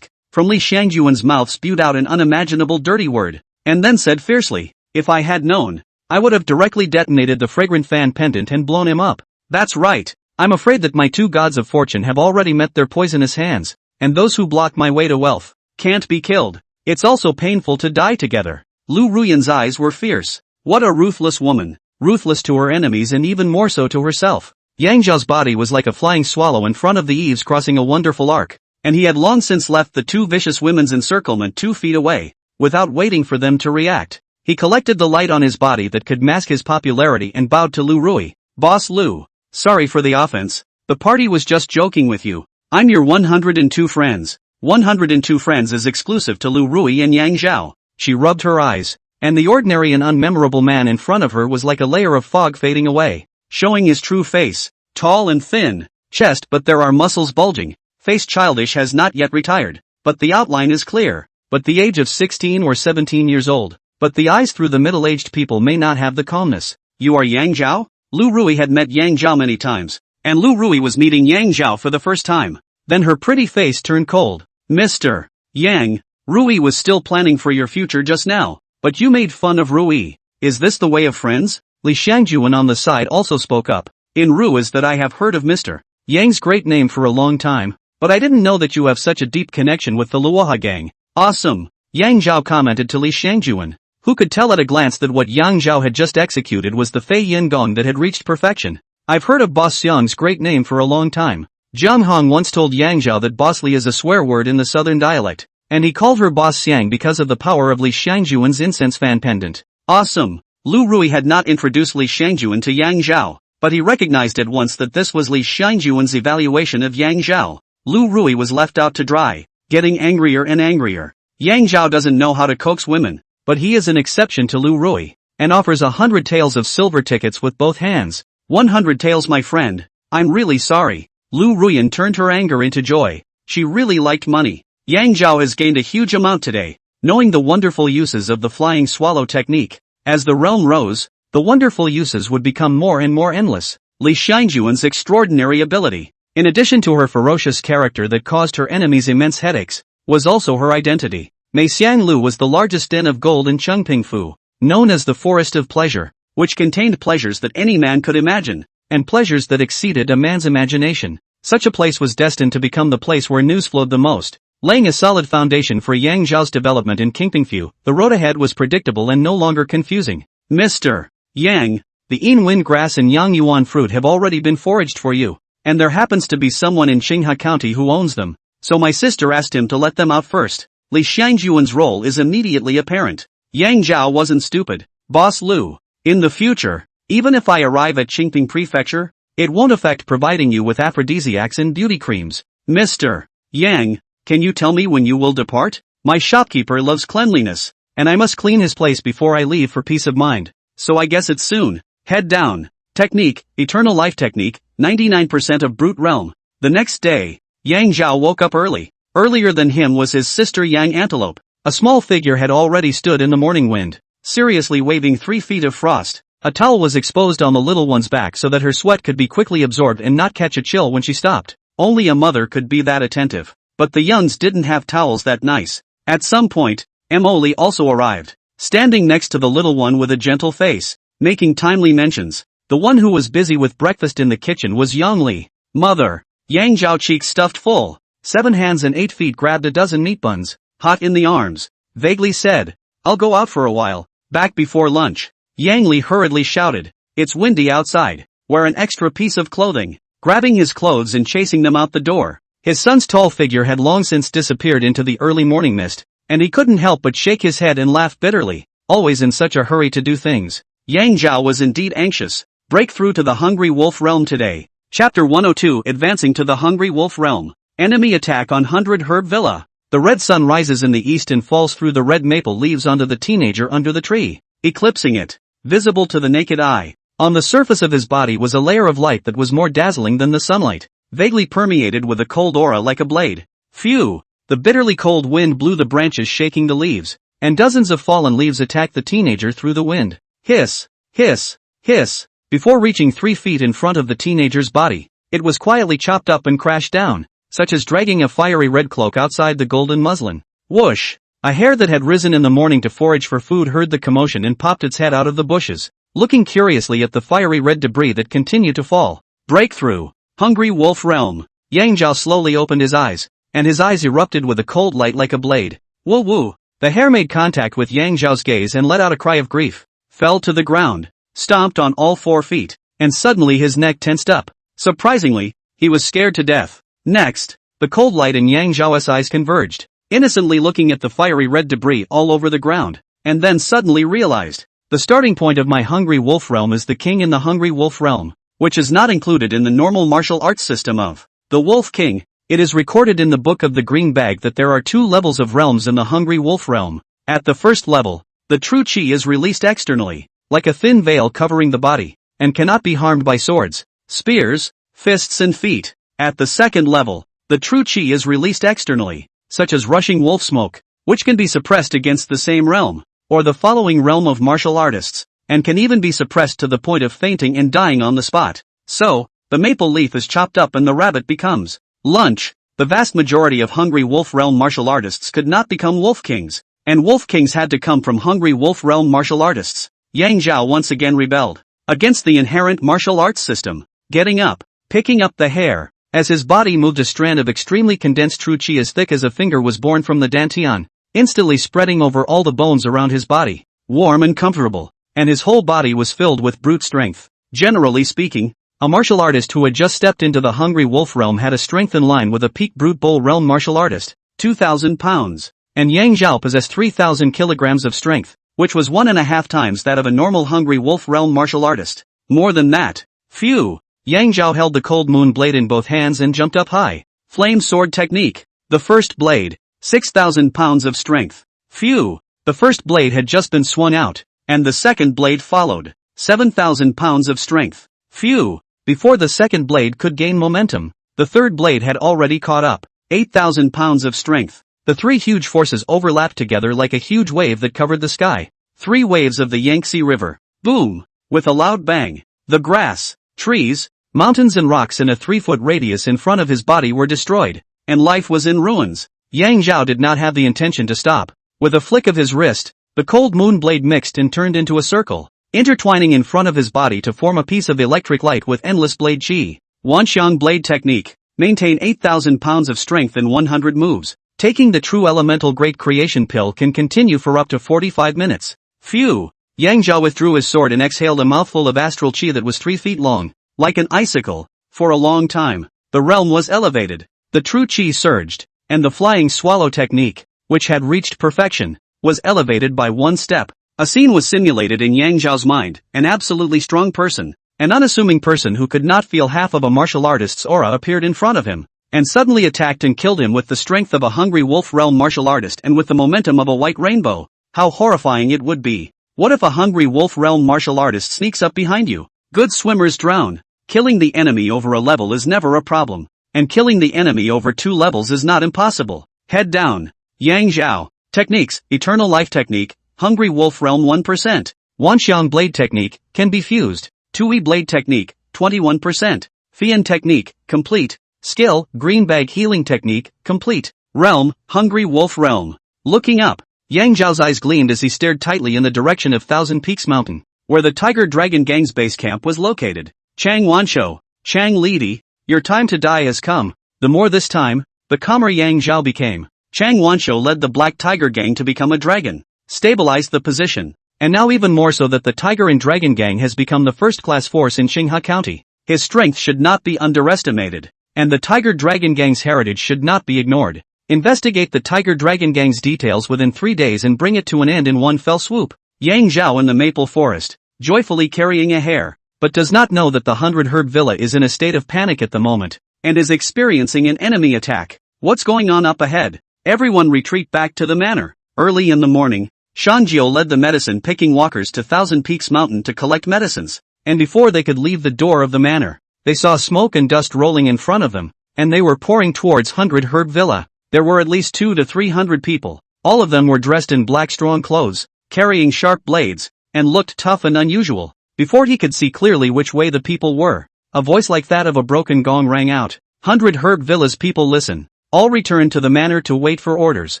From Li Shangyuan's mouth spewed out an unimaginable dirty word, and then said fiercely, "If I had known, I would have directly detonated the fragrant fan pendant and blown him up." That's right. I'm afraid that my 2 gods of fortune have already met their poisonous hands, and those who block my way to wealth can't be killed. It's also painful to die together. Lu Ruyan's eyes were fierce. What a ruthless woman. Ruthless to her enemies and even more so to herself. Yang Zhao's body was like a flying swallow in front of the eaves crossing a wonderful arc, and he had long since left the 2 vicious women's encirclement 2 feet away. Without waiting for them to react, he collected the light on his body that could mask his popularity and bowed to Lu Rui. "Boss Lu, sorry for the offense. The party was just joking with you. I'm your 102 friends. 102 friends is exclusive to Lu Rui and Yang Zhao." She rubbed her eyes, and the ordinary and unmemorable man in front of her was like a layer of fog fading away, showing his true face. Tall and thin, chest but there are muscles bulging, face childish, has not yet retired, but the outline is clear, but the age of 16 or 17 years old, but the eyes through the middle-aged people may not have the calmness. "You are Yang Zhao?" Lu Rui had met Yang Zhao many times, and Lu Rui was meeting Yang Zhao for the first time. Then her pretty face turned cold. "Mr. Yang, Rui was still planning for your future just now, but you made fun of Rui. Is this the way of friends?" Li Shangjuan on the side also spoke up. "In Ruiz that I have heard of Mr. Yang's great name for a long time, but I didn't know that you have such a deep connection with the Luoha gang." "Awesome," Yang Zhao commented to Li Shangjuan, who could tell at a glance that what Yang Zhao had just executed was the Fei Yin Gong that had reached perfection. "I've heard of Boss Xiang's great name for a long time." Jiang Hong once told Yang Zhao that Boss Li is a swear word in the southern dialect, and he called her Boss Xiang because of the power of Li Shangjuan's incense fan pendant. "Awesome." Lu Rui had not introduced Li Shangjuan to Yang Zhao, but he recognized at once that this was Li Shangjuan's evaluation of Yang Zhao. Lu Rui was left out to dry, getting angrier and angrier. Yang Zhao doesn't know how to coax women, but he is an exception to Lu Rui, and offers 100 taels of silver tickets with both hands. 100 taels, my friend. I'm really sorry. Lu Ruyan turned her anger into joy. She really liked money. Yang Zhao has gained a huge amount today, knowing the wonderful uses of the flying swallow technique. As the realm rose, the wonderful uses would become more and more endless. Li Shangjuan's extraordinary ability, in addition to her ferocious character that caused her enemies immense headaches, was also her identity. Mei Xianglu was the largest den of gold in Chengpingfu, known as the Forest of Pleasure, which contained pleasures that any man could imagine, and pleasures that exceeded a man's imagination. Such a place was destined to become the place where news flowed the most, laying a solid foundation for Yang Zhao's development in Qingpingfu. The road ahead was predictable and no longer confusing. "Mr. Yang, the Yin Wind grass and Yang Yuan fruit have already been foraged for you, and there happens to be someone in Qinghe County who owns them, so my sister asked him to let them out first." Li Shangjuan's role is immediately apparent. Yang Zhao wasn't stupid. "Boss Lu, in the future, even if I arrive at Qingping Prefecture, it won't affect providing you with aphrodisiacs and beauty creams." "Mr. Yang, can you tell me when you will depart? My shopkeeper loves cleanliness, and I must clean his place before I leave for peace of mind, so I guess it's soon." Head down. Technique, Eternal Life Technique, 99% of Brute Realm. The next day, Yang Zhao woke up early. Earlier than him was his sister Yang Antelope. A small figure had already stood in the morning wind, seriously waving 3 feet of frost. A towel was exposed on the little one's back so that her sweat could be quickly absorbed and not catch a chill when she stopped. Only a mother could be that attentive. But the Yuns didn't have towels that nice. At some point, Emily also arrived, standing next to the little one with a gentle face, making timely mentions. The one who was busy with breakfast in the kitchen was Yang Li. "Mother." Yang Zhao, cheeks stuffed full, 7 hands and 8 feet, grabbed a dozen meat buns, hot in the arms, vaguely said, "I'll go out for a while, back before lunch." Yang Li hurriedly shouted, "It's windy outside, wear an extra piece of clothing," grabbing his clothes and chasing them out the door. His son's tall figure had long since disappeared into the early morning mist, and he couldn't help but shake his head and laugh bitterly, always in such a hurry to do things. Yang Zhao was indeed anxious. Break through to the Hungry Wolf Realm today. Chapter 102 Advancing to the Hungry Wolf Realm. Enemy attack on 100 Herb Villa. The red sun rises in the east and falls through the red maple leaves onto the teenager under the tree, eclipsing it. Visible to the naked eye. On the surface of his body was a layer of light that was more dazzling than the sunlight, vaguely permeated with a cold aura like a blade. Phew! The bitterly cold wind blew the branches, shaking the leaves, and dozens of fallen leaves attacked the teenager through the wind. Hiss! Hiss! Hiss! Before reaching 3 feet in front of the teenager's body, it was quietly chopped up and crashed down, such as dragging a fiery red cloak outside the golden muslin. Whoosh! A hare that had risen in the morning to forage for food heard the commotion and popped its head out of the bushes, looking curiously at the fiery red debris that continued to fall. Breakthrough. Hungry Wolf Realm. Yang Zhao slowly opened his eyes, and his eyes erupted with a cold light like a blade. Woo woo! The hare made contact with Yang Zhao's gaze and let out a cry of grief, fell to the ground, stomped on all 4 feet, and suddenly his neck tensed up. Surprisingly, he was scared to death. Next, the cold light in Yang Zhao's eyes converged, innocently looking at the fiery red debris all over the ground, and then suddenly realized, the starting point of my Hungry Wolf Realm is the king in the Hungry Wolf Realm, which is not included in the normal martial arts system of the Wolf King. It is recorded in the Book of the Green Bag that there are 2 levels of realms in the Hungry Wolf Realm. At the first level, the true chi is released externally, like a thin veil covering the body, and cannot be harmed by swords, spears, fists and feet. At the second level, the true chi is released externally, such as rushing wolf smoke, which can be suppressed against the same realm, or the following realm of martial artists, and can even be suppressed to the point of fainting and dying on the spot. So, the maple leaf is chopped up and the rabbit becomes lunch. The vast majority of Hungry Wolf Realm martial artists could not become Wolf Kings, and Wolf Kings had to come from Hungry Wolf Realm martial artists. Yang Zhao once again rebelled against the inherent martial arts system, getting up, picking up the hare. As his body moved, a strand of extremely condensed true chi as thick as a finger was born from the dantian, instantly spreading over all the bones around his body, warm and comfortable, and his whole body was filled with brute strength. Generally speaking, a martial artist who had just stepped into the Hungry Wolf Realm had a strength in line with a peak Brute Bull Realm martial artist, 2,000 pounds, and Yang Zhao possessed 3,000 kilograms of strength, which was 1.5 times that of a normal Hungry Wolf Realm martial artist. More than that. Phew! Yang Zhao held the cold moon blade in both hands and jumped up high. Flame sword technique. The first blade, 6,000 pounds of strength. Phew! The first blade had just been swung out, and the second blade followed, 7,000 pounds of strength. Phew! Before the second blade could gain momentum, the third blade had already caught up, 8,000 pounds of strength. The 3 huge forces overlapped together like a huge wave that covered the sky. 3 waves of the Yangtze River. Boom! With a loud bang, the grass, trees, mountains and rocks in a 3-foot radius in front of his body were destroyed, and life was in ruins. Yang Zhao did not have the intention to stop. With a flick of his wrist, the cold moon blade mixed and turned into a circle, intertwining in front of his body to form a piece of electric light with endless blade chi. Wanxiang blade technique. Maintain 8,000 pounds of strength in 100 moves. Taking the true elemental great creation pill can continue for up to 45 minutes. Phew! Yang Zhao withdrew his sword and exhaled a mouthful of astral chi that was 3 feet long, like an icicle. For a long time, the realm was elevated. The true chi surged, and the flying swallow technique, which had reached perfection, was elevated by 1 step. A scene was simulated in Yang Zhao's mind, an absolutely strong person, an unassuming person who could not feel half of a martial artist's aura appeared in front of him, and suddenly attacked and killed him with the strength of a Hungry Wolf Realm martial artist and with the momentum of a white rainbow. How horrifying it would be. What if a Hungry Wolf Realm martial artist sneaks up behind you? Good swimmers drown. Killing the enemy over a level is never a problem, and killing the enemy over 2 levels is not impossible. Head down. Yang Zhao. Techniques, Eternal Life Technique, Hungry Wolf Realm 1%. Wanxiang Blade Technique, can be fused. Tui Blade Technique, 21%. Fian Technique, complete. Skill, Green Bag Healing Technique, complete. Realm, Hungry Wolf Realm. Looking up, Yang Zhao's eyes gleamed as he stared tightly in the direction of Thousand Peaks Mountain, where the Tiger Dragon Gang's base camp was located. Chang Wanshou, Chang Lidi, your time to die has come. The more this time, the calmer Yang Zhao became. Chang Wanshou led the Black Tiger Gang to become a dragon, stabilized the position, and now even more so that the Tiger and Dragon Gang has become the first-class force in Xinghua County. His strength should not be underestimated, and the Tiger Dragon Gang's heritage should not be ignored. Investigate the Tiger Dragon Gang's details within 3 days and bring it to an end in one fell swoop. Yang Zhao in the maple forest, joyfully carrying a hare, but does not know that the 100 Herb Villa is in a state of panic at the moment, and is experiencing an enemy attack. What's going on up ahead? Everyone retreat back to the manor. Early in the morning, Shangjiu led the medicine-picking walkers to Thousand Peaks Mountain to collect medicines, and before they could leave the door of the manor, they saw smoke and dust rolling in front of them, and they were pouring towards 100 Herb Villa. There were at least 200 to 300 people. All of them were dressed in black strong clothes, carrying sharp blades, and looked tough and unusual. Before he could see clearly which way the people were, a voice like that of a broken gong rang out. 100 Herb Villa's people listen. All return to the manor to wait for orders.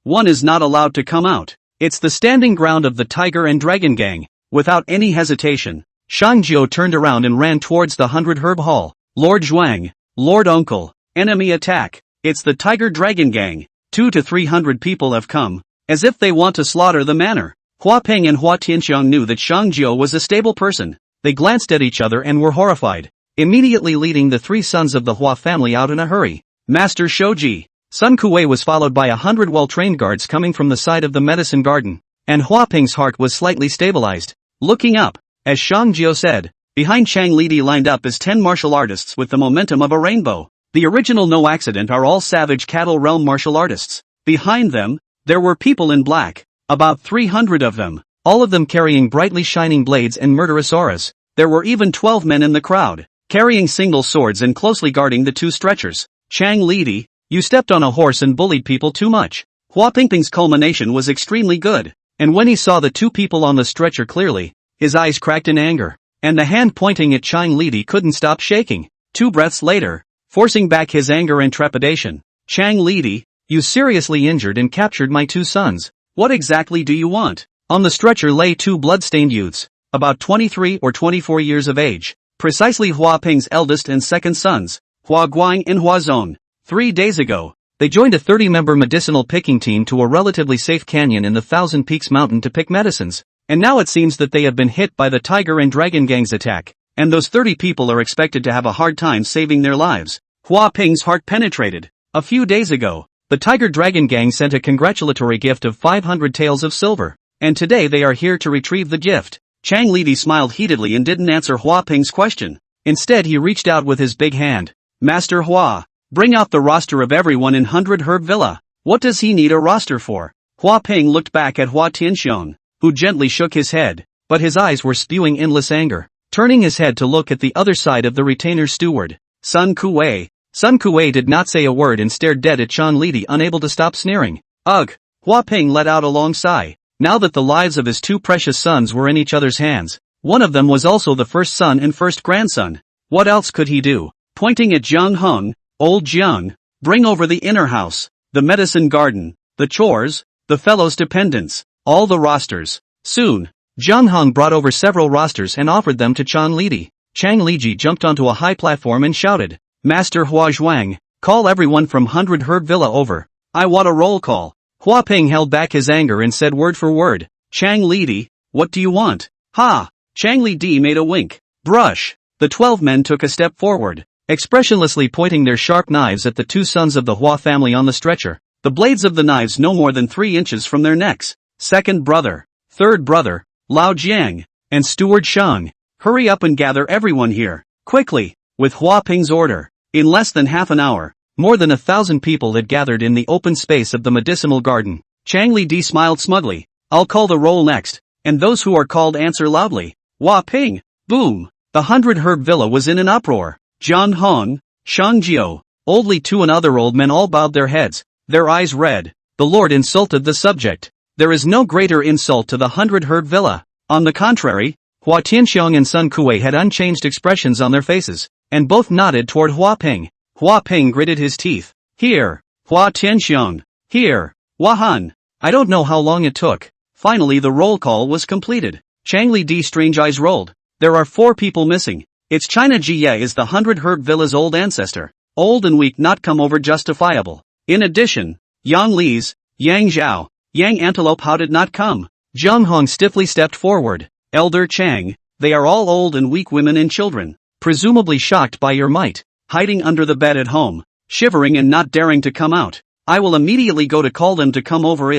One is not allowed to come out. It's the standing ground of the Tiger and Dragon Gang. Without any hesitation, Shangjiu turned around and ran towards the 100 Herb Hall. Lord Zhuang, Lord Uncle, enemy attack. It's the Tiger Dragon Gang. 200 to 300 people have come, as if they want to slaughter the manor. Hua Peng and Hua Tianxiang knew that Shangjiu was a stable person. They glanced at each other and were horrified, immediately leading the 3 sons of the Hua family out in a hurry. Master Shouji. Sun Kuei was followed by 100 well-trained guards coming from the side of the medicine garden, and Hua Peng's heart was slightly stabilized. Looking up, as Shangjiu said, behind Chang Lidi lined up as 10 martial artists with the momentum of a rainbow. The original No Accident are all savage cattle realm martial artists. Behind them, there were people in black, about 300 of them, all of them carrying brightly shining blades and murderous auras. There were even 12 men in the crowd, carrying single swords and closely guarding the 2 stretchers. Chang Lidi, you stepped on a horse and bullied people too much. Hua Pingping's culmination was extremely good, and when he saw the 2 people on the stretcher clearly, his eyes cracked in anger, and the hand pointing at Chang Lidi couldn't stop shaking. 2 breaths later, forcing back his anger and trepidation, Chang Lidi, you seriously injured and captured my 2 sons. What exactly do you want? On the stretcher lay 2 blood-stained youths, about 23 or 24 years of age, precisely Hua Ping's eldest and second sons, Hua Guang and Hua Zong. 3 days ago, they joined a 30-member medicinal picking team to a relatively safe canyon in the Thousand Peaks Mountain to pick medicines, and now it seems that they have been hit by the Tiger and Dragon Gang's attack, and those 30 people are expected to have a hard time saving their lives. Hua Ping's heart penetrated. A few days ago, the Tiger Dragon Gang sent a congratulatory gift of 500 taels of silver, and today they are here to retrieve the gift. Chang Lidi smiled heatedly and didn't answer Hua Ping's question. Instead he reached out with his big hand. Master Hua, bring out the roster of everyone in 100 Herb Villa. What does he need a roster for? Hua Ping looked back at Hua Tianxiang, who gently shook his head, but his eyes were spewing endless anger. Turning his head to look at the other side of the retainer's steward, Sun Kuei. Sun Kuei did not say a word and stared dead at Chang Lidi, unable to stop sneering. Ugh! Hua Ping let out a long sigh. Now that the lives of his 2 precious sons were in each other's hands, one of them was also the first son and first grandson. What else could he do? Pointing at Jiang Heng, old Jiang, bring over the inner house, the medicine garden, the chores, the fellows' dependents, all the rosters. Soon, Jiang Heng brought over several rosters and offered them to Chang Lidi. Chang Liji jumped onto a high platform and shouted, Master Hua Zhuang, call everyone from 100 Herb Villa over. I want a roll call. Hua Ping held back his anger and said word for word, Chang Lidi, what do you want? Ha! Chang Lidi made a wink. Brush. The 12 men took a step forward, expressionlessly pointing their sharp knives at the 2 sons of the Hua family on the stretcher, the blades of the knives no more than 3 inches from their necks. Second brother, third brother, Lao Jiang, and Steward Shang, hurry up and gather everyone here, quickly, with Hua Ping's order. In less than half an hour, more than 1,000 people had gathered in the open space of the medicinal garden. Chang Lidi smiled smugly. I'll call the roll next, and those who are called answer loudly. Hua Ping! Boom! The 100 Herb Villa was in an uproar. Jiang Heng, Shangjiu, Old Li Tu and other old men all bowed their heads, their eyes red. The Lord insulted the subject. There is no greater insult to the 100 Herb Villa. On the contrary, Hua Tianxiang and Sun Kuei had unchanged expressions on their faces, and both nodded toward Hua Ping. Hua Ping gritted his teeth. Here, Hua Tianxiang. Here, Hua Han. I don't know how long it took. Finally the roll call was completed. Chang Lidi's strange eyes rolled. There are 4 people missing. It's China Jie is the 100 Herb Villa's old ancestor. Old and weak, not come over justifiable. In addition, Yang Li's, Yang Zhao, Yang Antelope how did not come. Jiang Heng stiffly stepped forward. Elder Chang, they are all old and weak women and children, presumably shocked by your might, hiding under the bed at home, shivering and not daring to come out. I will immediately go to call them to come over.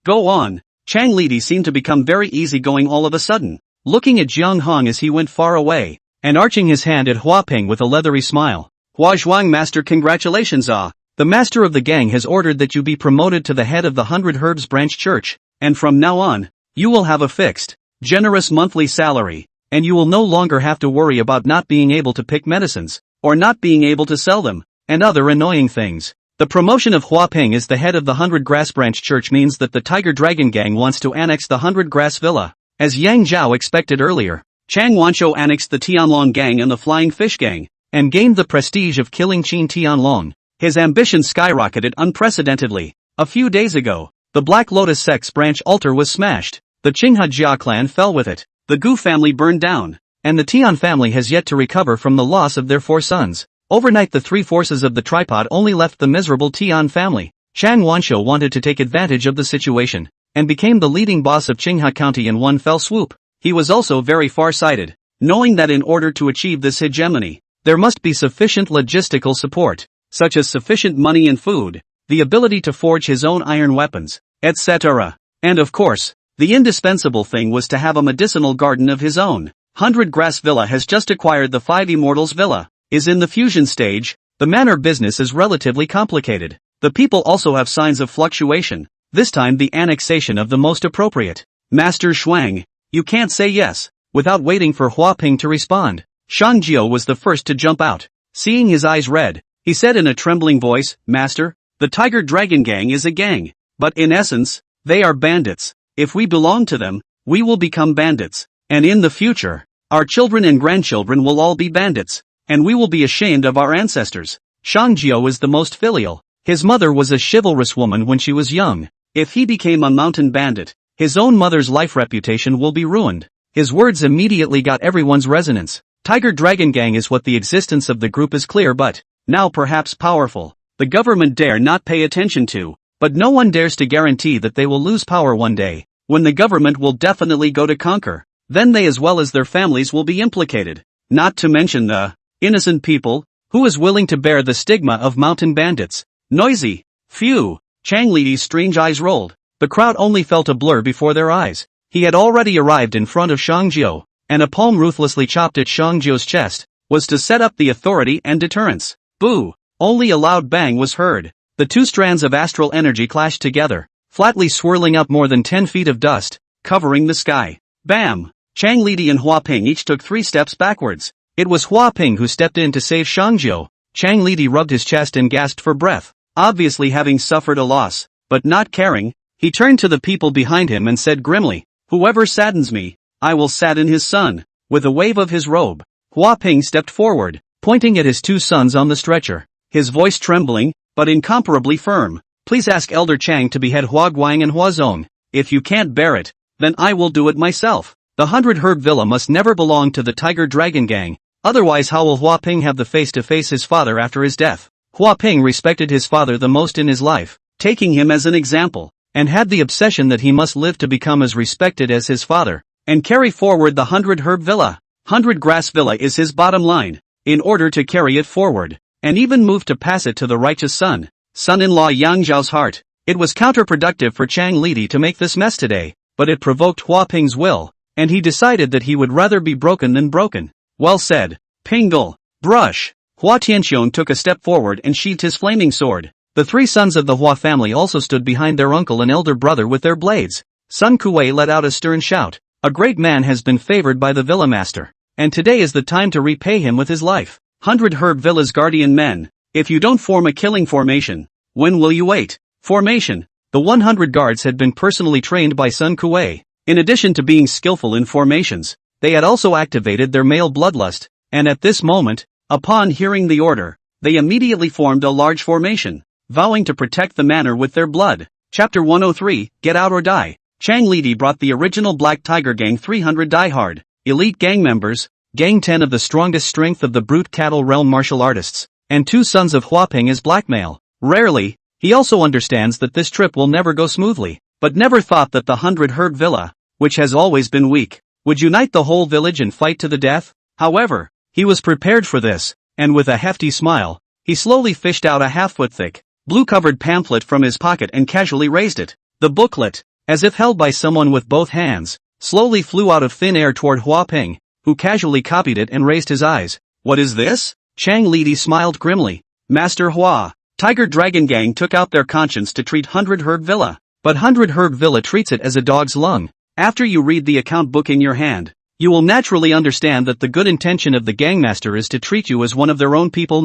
Go on. Chang Lidi seemed to become very easygoing all of a sudden, looking at Jiang Hong as he went far away, and arching his hand at Hua Ping with a leathery smile. Hua Zhuang Master, congratulations. The master of the gang has ordered that you be promoted to the head of the 100 Herbs Branch Church, and from now on, you will have a fixed, generous monthly salary, and you will no longer have to worry about not being able to pick medicines, or not being able to sell them, and other annoying things. The promotion of Hua Ping as the head of the 100 Grass Branch Church means that the Tiger Dragon Gang wants to annex the 100 Grass Villa. As Yang Zhao expected earlier, Chang Wanshou annexed the Tianlong Gang and the Flying Fish Gang, and gained the prestige of killing Qin Tianlong. His ambition skyrocketed unprecedentedly. A few days ago, the Black Lotus Sect's branch altar was smashed, the Qinghe Jia clan fell with it, the Gu family burned down, and the Tian family has yet to recover from the loss of their 4 sons. Overnight the 3 forces of the tripod only left the miserable Tian family. Chang Wanshou wanted to take advantage of the situation, and became the leading boss of Qinghe County in one fell swoop. He was also very far-sighted, knowing that in order to achieve this hegemony, there must be sufficient logistical support, such as sufficient money and food, the ability to forge his own iron weapons, etc. And of course, the indispensable thing was to have a medicinal garden of his own. 100 Grass Villa has just acquired the 5 Immortals Villa, is in the fusion stage. The manor business is relatively complicated. The people also have signs of fluctuation, this time the annexation of the most appropriate. Master Shuang, you can't say yes, without waiting for Hua Ping to respond. Shang Jiao was the first to jump out. Seeing his eyes red, he said in a trembling voice, Master, the Tiger Dragon Gang is a gang, but in essence, they are bandits. If we belong to them, we will become bandits, and in the future, our children and grandchildren will all be bandits, and we will be ashamed of our ancestors. Shang Jiao is the most filial. His mother was a chivalrous woman when she was young. If he became a mountain bandit, his own mother's life reputation will be ruined. His words immediately got everyone's resonance. Tiger Dragon Gang is what the existence of the group is clear, but now perhaps powerful. The government dare not pay attention to, but no one dares to guarantee that they will lose power one day, when the government will definitely go to conquer. Then they as well as their families will be implicated. Not to mention the innocent people, who is willing to bear the stigma of mountain bandits. Noisy. Phew. Chang Lidi's strange eyes rolled. The crowd only felt a blur before their eyes. He had already arrived in front of Shang Jiao, and a palm ruthlessly chopped at Shang Jiao's chest, was to set up the authority and deterrence. Boo! Only a loud bang was heard. The 2 strands of astral energy clashed together, flatly swirling up more than 10 feet of dust, covering the sky. Bam! Chang Lidi and Hua Ping each took 3 steps backwards. It was Hua Ping who stepped in to save Shang Jiao. Chang Lidi rubbed his chest and gasped for breath. Obviously having suffered a loss, but not caring, he turned to the people behind him and said grimly, Whoever saddens me, I will sadden his son. With a wave of his robe, Hua Ping stepped forward, pointing at his 2 sons on the stretcher, his voice trembling, but incomparably firm. Please ask Elder Chang to behead Hua Guang and Hua Zong. If you can't bear it, then I will do it myself. The 100 Herb Villa must never belong to the Tiger Dragon Gang, otherwise how will Hua Ping have the face to face his father after his death? Hua Ping respected his father the most in his life, taking him as an example, and had the obsession that he must live to become as respected as his father, and carry forward the 100 Herb Villa. 100 Grass Villa is his bottom line, in order to carry it forward, and even move to pass it to the righteous son-in-law Yang Zhao's heart. It was counterproductive for Chang Lidi to make this mess today, but it provoked Hua Ping's will, and he decided that he would rather be broken than broken. Well said. Pingle. Brush. Hua Tianxiong took a step forward and sheathed his flaming sword. The 3 sons of the Hua family also stood behind their uncle and elder brother with their blades. Sun Kuei let out a stern shout. A great man has been favored by the villa master, and today is the time to repay him with his life. 100 Herb Villa's guardian men, if you don't form a killing formation, when will you wait? Formation. The 100 guards had been personally trained by Sun Kuei. In addition to being skillful in formations, they had also activated their male bloodlust, and at this moment, upon hearing the order, they immediately formed a large formation, vowing to protect the manor with their blood. Chapter 103, Get Out or Die. Chang Lidi brought the original Black Tiger Gang 300 diehard, elite gang members, Gang 10 of the strongest strength of the brute cattle realm martial artists, and 2 sons of Hua Ping as blackmail. Rarely, he also understands that this trip will never go smoothly, but never thought that the 100 Herb Villa, which has always been weak, would unite the whole village and fight to the death. However, he was prepared for this, and with a hefty smile, he slowly fished out a half-foot-thick, blue-covered pamphlet from his pocket and casually raised it. The booklet, as if held by someone with both hands, slowly flew out of thin air toward Hua Ping, who casually copied it and raised his eyes. What is this? Chang Lidi smiled grimly. Master Hua. Tiger Dragon Gang took out their conscience to treat 100 Herb Villa. But 100 Herb Villa treats it as a dog's lung. After you read the account book in your hand, you will naturally understand that the good intention of the gangmaster is to treat you as one of their own people.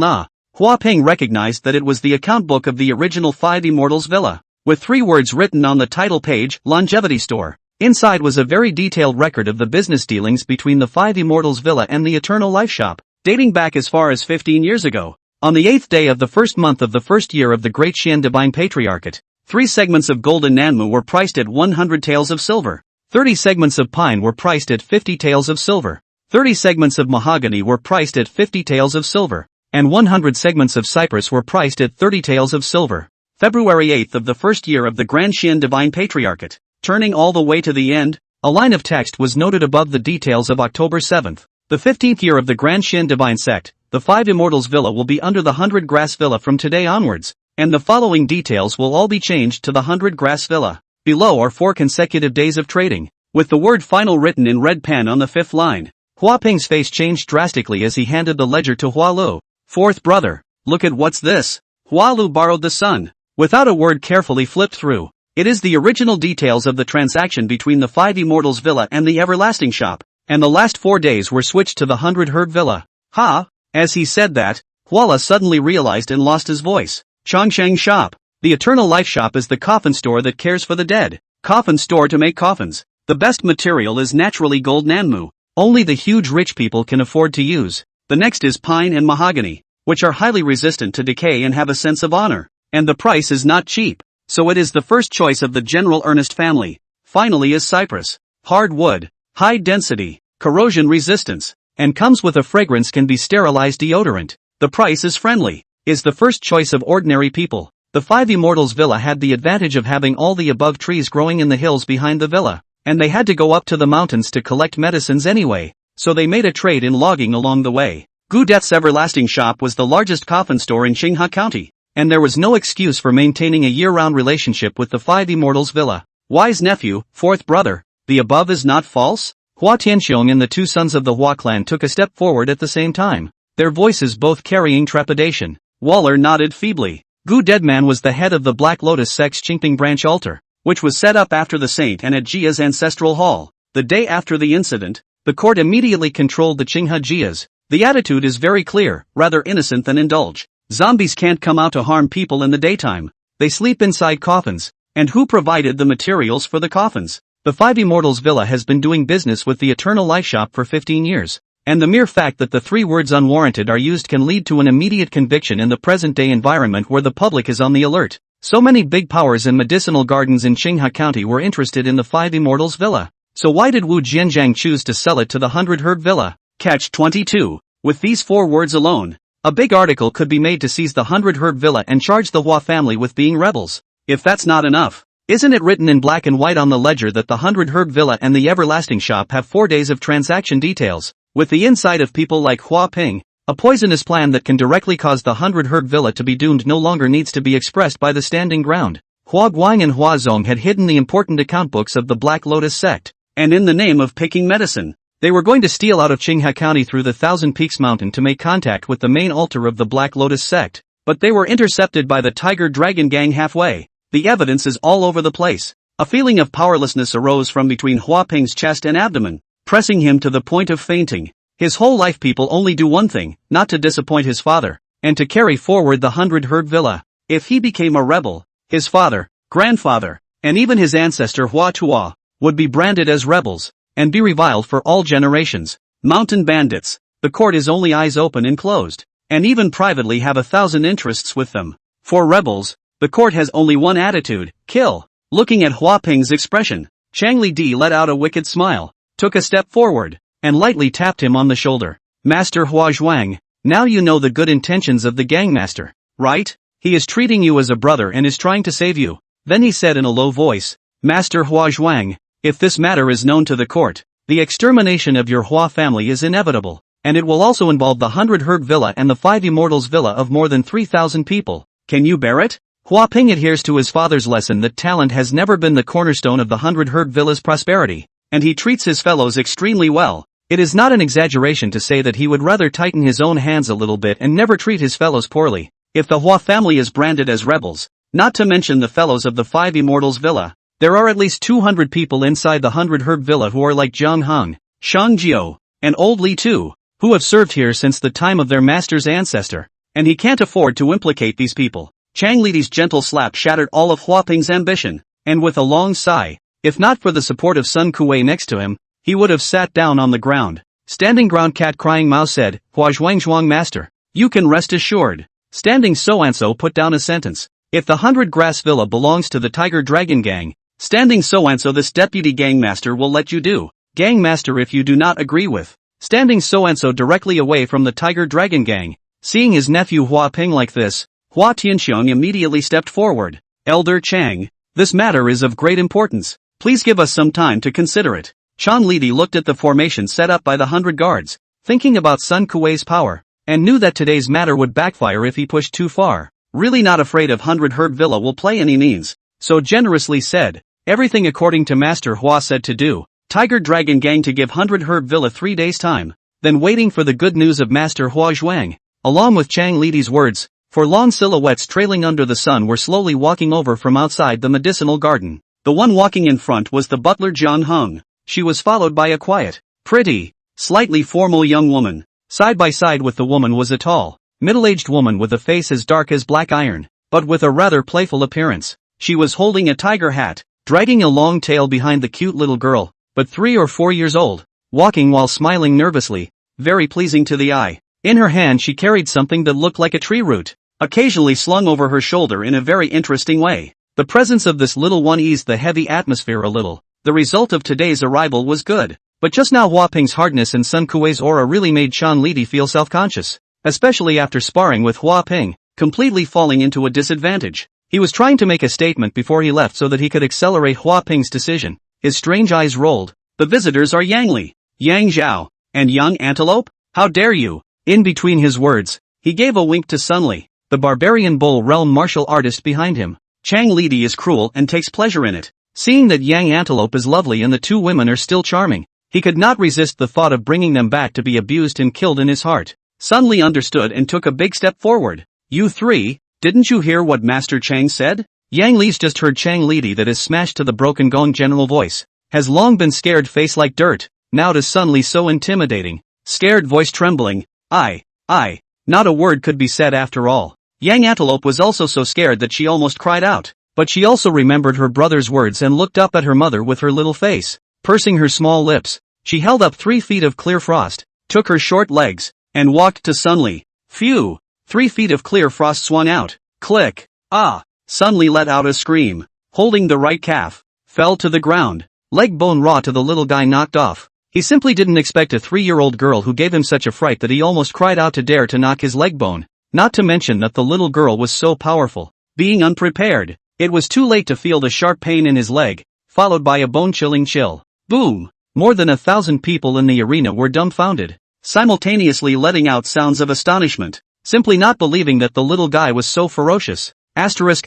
Hua Ping recognized that it was the account book of the original Five Immortals Villa, with 3 words written on the title page, Longevity Store. Inside was a very detailed record of the business dealings between the Five Immortals Villa and the Eternal Life Shop, dating back as far as 15 years ago. On the 8th day of the first month of the first year of the Great Xian Divine Patriarchate, 3 segments of golden nanmu were priced at 100 taels of silver. 30 segments of pine were priced at 50 taels of silver. 30 segments of mahogany were priced at 50 taels of silver. And 100 segments of cypress were priced at 30 taels of silver. February 8th of the first year of the Grand Xian Divine Patriarchate. Turning all the way to the end, a line of text was noted above the details of October 7th. The 15th year of the Grand Xian Divine Sect, the Five Immortals Villa will be under the 100 Grass Villa from today onwards, and the following details will all be changed to the 100 Grass Villa. Below are 4 consecutive days of trading, with the word final written in red pen on the 5th line. Hua Ping's face changed drastically as he handed the ledger to Hua Lu. 4th brother, look at what's this. Hua Lu borrowed the sun. Without a word carefully flipped through. It is the original details of the transaction between the Five Immortals Villa and the Everlasting Shop, and the last 4 days were switched to the 100 Herb Villa. Ha! As he said that, Huala suddenly realized and lost his voice. Chongsheng Shop. The Eternal Life Shop is the coffin store that cares for the dead. Coffin store to make coffins. The best material is naturally gold nanmu. Only the huge rich people can afford to use. The next is pine and mahogany, which are highly resistant to decay and have a sense of honor. And the price is not cheap, so it is the first choice of the General Ernest family. Finally is cypress. Hard wood, high density, corrosion resistance, and comes with a fragrance can be sterilized deodorant. The price is friendly, is the first choice of ordinary people. The Five Immortals Villa had the advantage of having all the above trees growing in the hills behind the villa, and they had to go up to the mountains to collect medicines anyway, so they made a trade in logging along the way. Gu Death's Everlasting Shop was the largest coffin store in Qinghai County, and there was no excuse for maintaining a year-round relationship with the Five Immortals Villa. Wise nephew, 4th brother, the above is not false? Hua Tianxiong and the 2 sons of the Hua clan took a step forward at the same time, their voices both carrying trepidation. Waller nodded feebly. Gu Deadman was the head of the Black Lotus sect's Qingping branch altar, which was set up after the saint and at Jia's ancestral hall. The day after the incident, the court immediately controlled the Qinghe Jias. The attitude is very clear, rather innocent than indulge. Zombies can't come out to harm people in the daytime. They sleep inside coffins. And who provided the materials for the coffins? The Five Immortals Villa has been doing business with the Eternal Life Shop for 15 years. And the mere fact that the 3 words unwarranted are used can lead to an immediate conviction in the present-day environment where the public is on the alert. So many big powers and medicinal gardens in Qinghai County were interested in the Five Immortals Villa. So why did Wu Jianjiang choose to sell it to the 100 Herb Villa? Catch 22. With these 4 words alone, a big article could be made to seize the 100 Herb Villa and charge the Hua family with being rebels. If that's not enough, isn't it written in black and white on the ledger that the 100 Herb Villa and the Everlasting Shop have 4 days of transaction details, with the insight of people like Hua Ping? A poisonous plan that can directly cause the 100 Herb Villa to be doomed no longer needs to be expressed by the standing ground. Hua Guang and Hua Zong had hidden the important account books of the Black Lotus sect, and in the name of picking medicine, they were going to steal out of Qinghai County through the Thousand Peaks Mountain to make contact with the main altar of the Black Lotus sect, but they were intercepted by the Tiger Dragon Gang halfway. The evidence is all over the place. A feeling of powerlessness arose from between Hua Ping's chest and abdomen, pressing him to the point of fainting. His whole life people only do one thing, not to disappoint his father, and to carry forward the 100 Herb Villa. If he became a rebel, his father, grandfather, and even his ancestor Hua Tuo, would be branded as rebels, and be reviled for all generations. Mountain bandits. The court is only eyes open and closed, and even privately have 1,000 interests with them. For rebels, the court has only one attitude, kill. Looking at Hua Ping's expression, Chang Li Di let out a wicked smile, took a step forward, and lightly tapped him on the shoulder. Master Hua Zhuang, now you know the good intentions of the gangmaster, right? He is treating you as a brother and is trying to save you. Then he said in a low voice, Master Hua Zhuang, if this matter is known to the court, the extermination of your Hua family is inevitable, and it will also involve the 100 Herb Villa and the Five Immortals Villa of more than 3,000 people. Can you bear it? Hua Ping adheres to his father's lesson that talent has never been the cornerstone of the 100 Herb Villa's prosperity, and he treats his fellows extremely well. It is not an exaggeration to say that he would rather tighten his own hands a little bit and never treat his fellows poorly. If the Hua family is branded as rebels, not to mention the fellows of the Five Immortals Villa, there are at least 200 people inside the 100 Herb Villa who are like Zhang Heng, Shang Jiao, and Old Li too, who have served here since the time of their master's ancestor, and he can't afford to implicate these people. Chang Lidi's gentle slap shattered all of Hua Ping's ambition, and with a long sigh, if not for the support of Sun Kuei next to him, he would have sat down on the ground. Standing ground cat crying Mao said, Hua Zhuang master, you can rest assured. Standing So-and-so put down a sentence. If the 100 Grass Villa belongs to the Tiger Dragon Gang, Standing So-and-so this deputy gangmaster will let you do. Gangmaster if you do not agree with. Standing So-and-so directly away from the Tiger Dragon Gang. Seeing his nephew Hua Ping like this, Hua Tianxiong immediately stepped forward. Elder Chang, this matter is of great importance. Please give us some time to consider it. Chan Lidi looked at the formation set up by the 100 guards, thinking about Sun Kuei's power, and knew that today's matter would backfire if he pushed too far. Really not afraid of 100 Herb Villa will play any means, so generously said, everything according to Master Hua said to do. Tiger Dragon Gang to give 100 Herb Villa 3 days time, then waiting for the good news of Master Hua Zhuang, along with Chang Lidi's words, for long silhouettes trailing under the sun were slowly walking over from outside the medicinal garden. The one walking in front was the butler Zhang Heng. She was followed by a quiet, pretty, slightly formal young woman. Side by side with the woman was a tall, middle-aged woman with a face as dark as black iron, but with a rather playful appearance. She was holding a tiger hat, dragging a long tail behind the cute little girl, but 3 or 4 years old, walking while smiling nervously, very pleasing to the eye. In her hand she carried something that looked like a tree root, occasionally slung over her shoulder in a very interesting way. The presence of this little one eased the heavy atmosphere a little. The result of today's arrival was good, but just now Hua Ping's hardness and Sun Kuei's aura really made Chan Lidi feel self-conscious, especially after sparring with Hua Ping, completely falling into a disadvantage. He was trying to make a statement before he left so that he could accelerate Hua Ping's decision. His strange eyes rolled. The visitors are Yang Li, Yang Zhao, and Young Antelope? How dare you? In between his words, he gave a wink to Sun Li, the barbarian bull realm martial artist behind him. Chang Lidi is cruel and takes pleasure in it. Seeing that Yang Antelope is lovely and the two women are still charming, he could not resist the thought of bringing them back to be abused and killed in his heart. Sun Li understood and took a big step forward. You three, didn't you hear what Master Chang said? Yang Li's just heard Chang Lidi that is smashed to the broken gong general voice. Has long been scared face like dirt, now to Sun Li so intimidating. Scared voice trembling, not a word could be said after all. Yang Antelope was also so scared that she almost cried out. But she also remembered her brother's words and looked up at her mother with her little face. Pursing her small lips, she held up 3 feet of clear frost, took her short legs, and walked to Sun Li. Phew! 3 feet of clear frost swung out. Click! Ah! Sun Li let out a scream. Holding the right calf, fell to the ground. Leg bone raw to the little guy knocked off. He simply didn't expect a 3-year-old girl who gave him such a fright that he almost cried out to dare to knock his leg bone. Not to mention that the little girl was so powerful. Being unprepared, it was too late to feel the sharp pain in his leg, followed by a bone-chilling chill. Boom! More than 1,000 people in the arena were dumbfounded, simultaneously letting out sounds of astonishment, simply not believing that the little guy was so ferocious. Asterisk.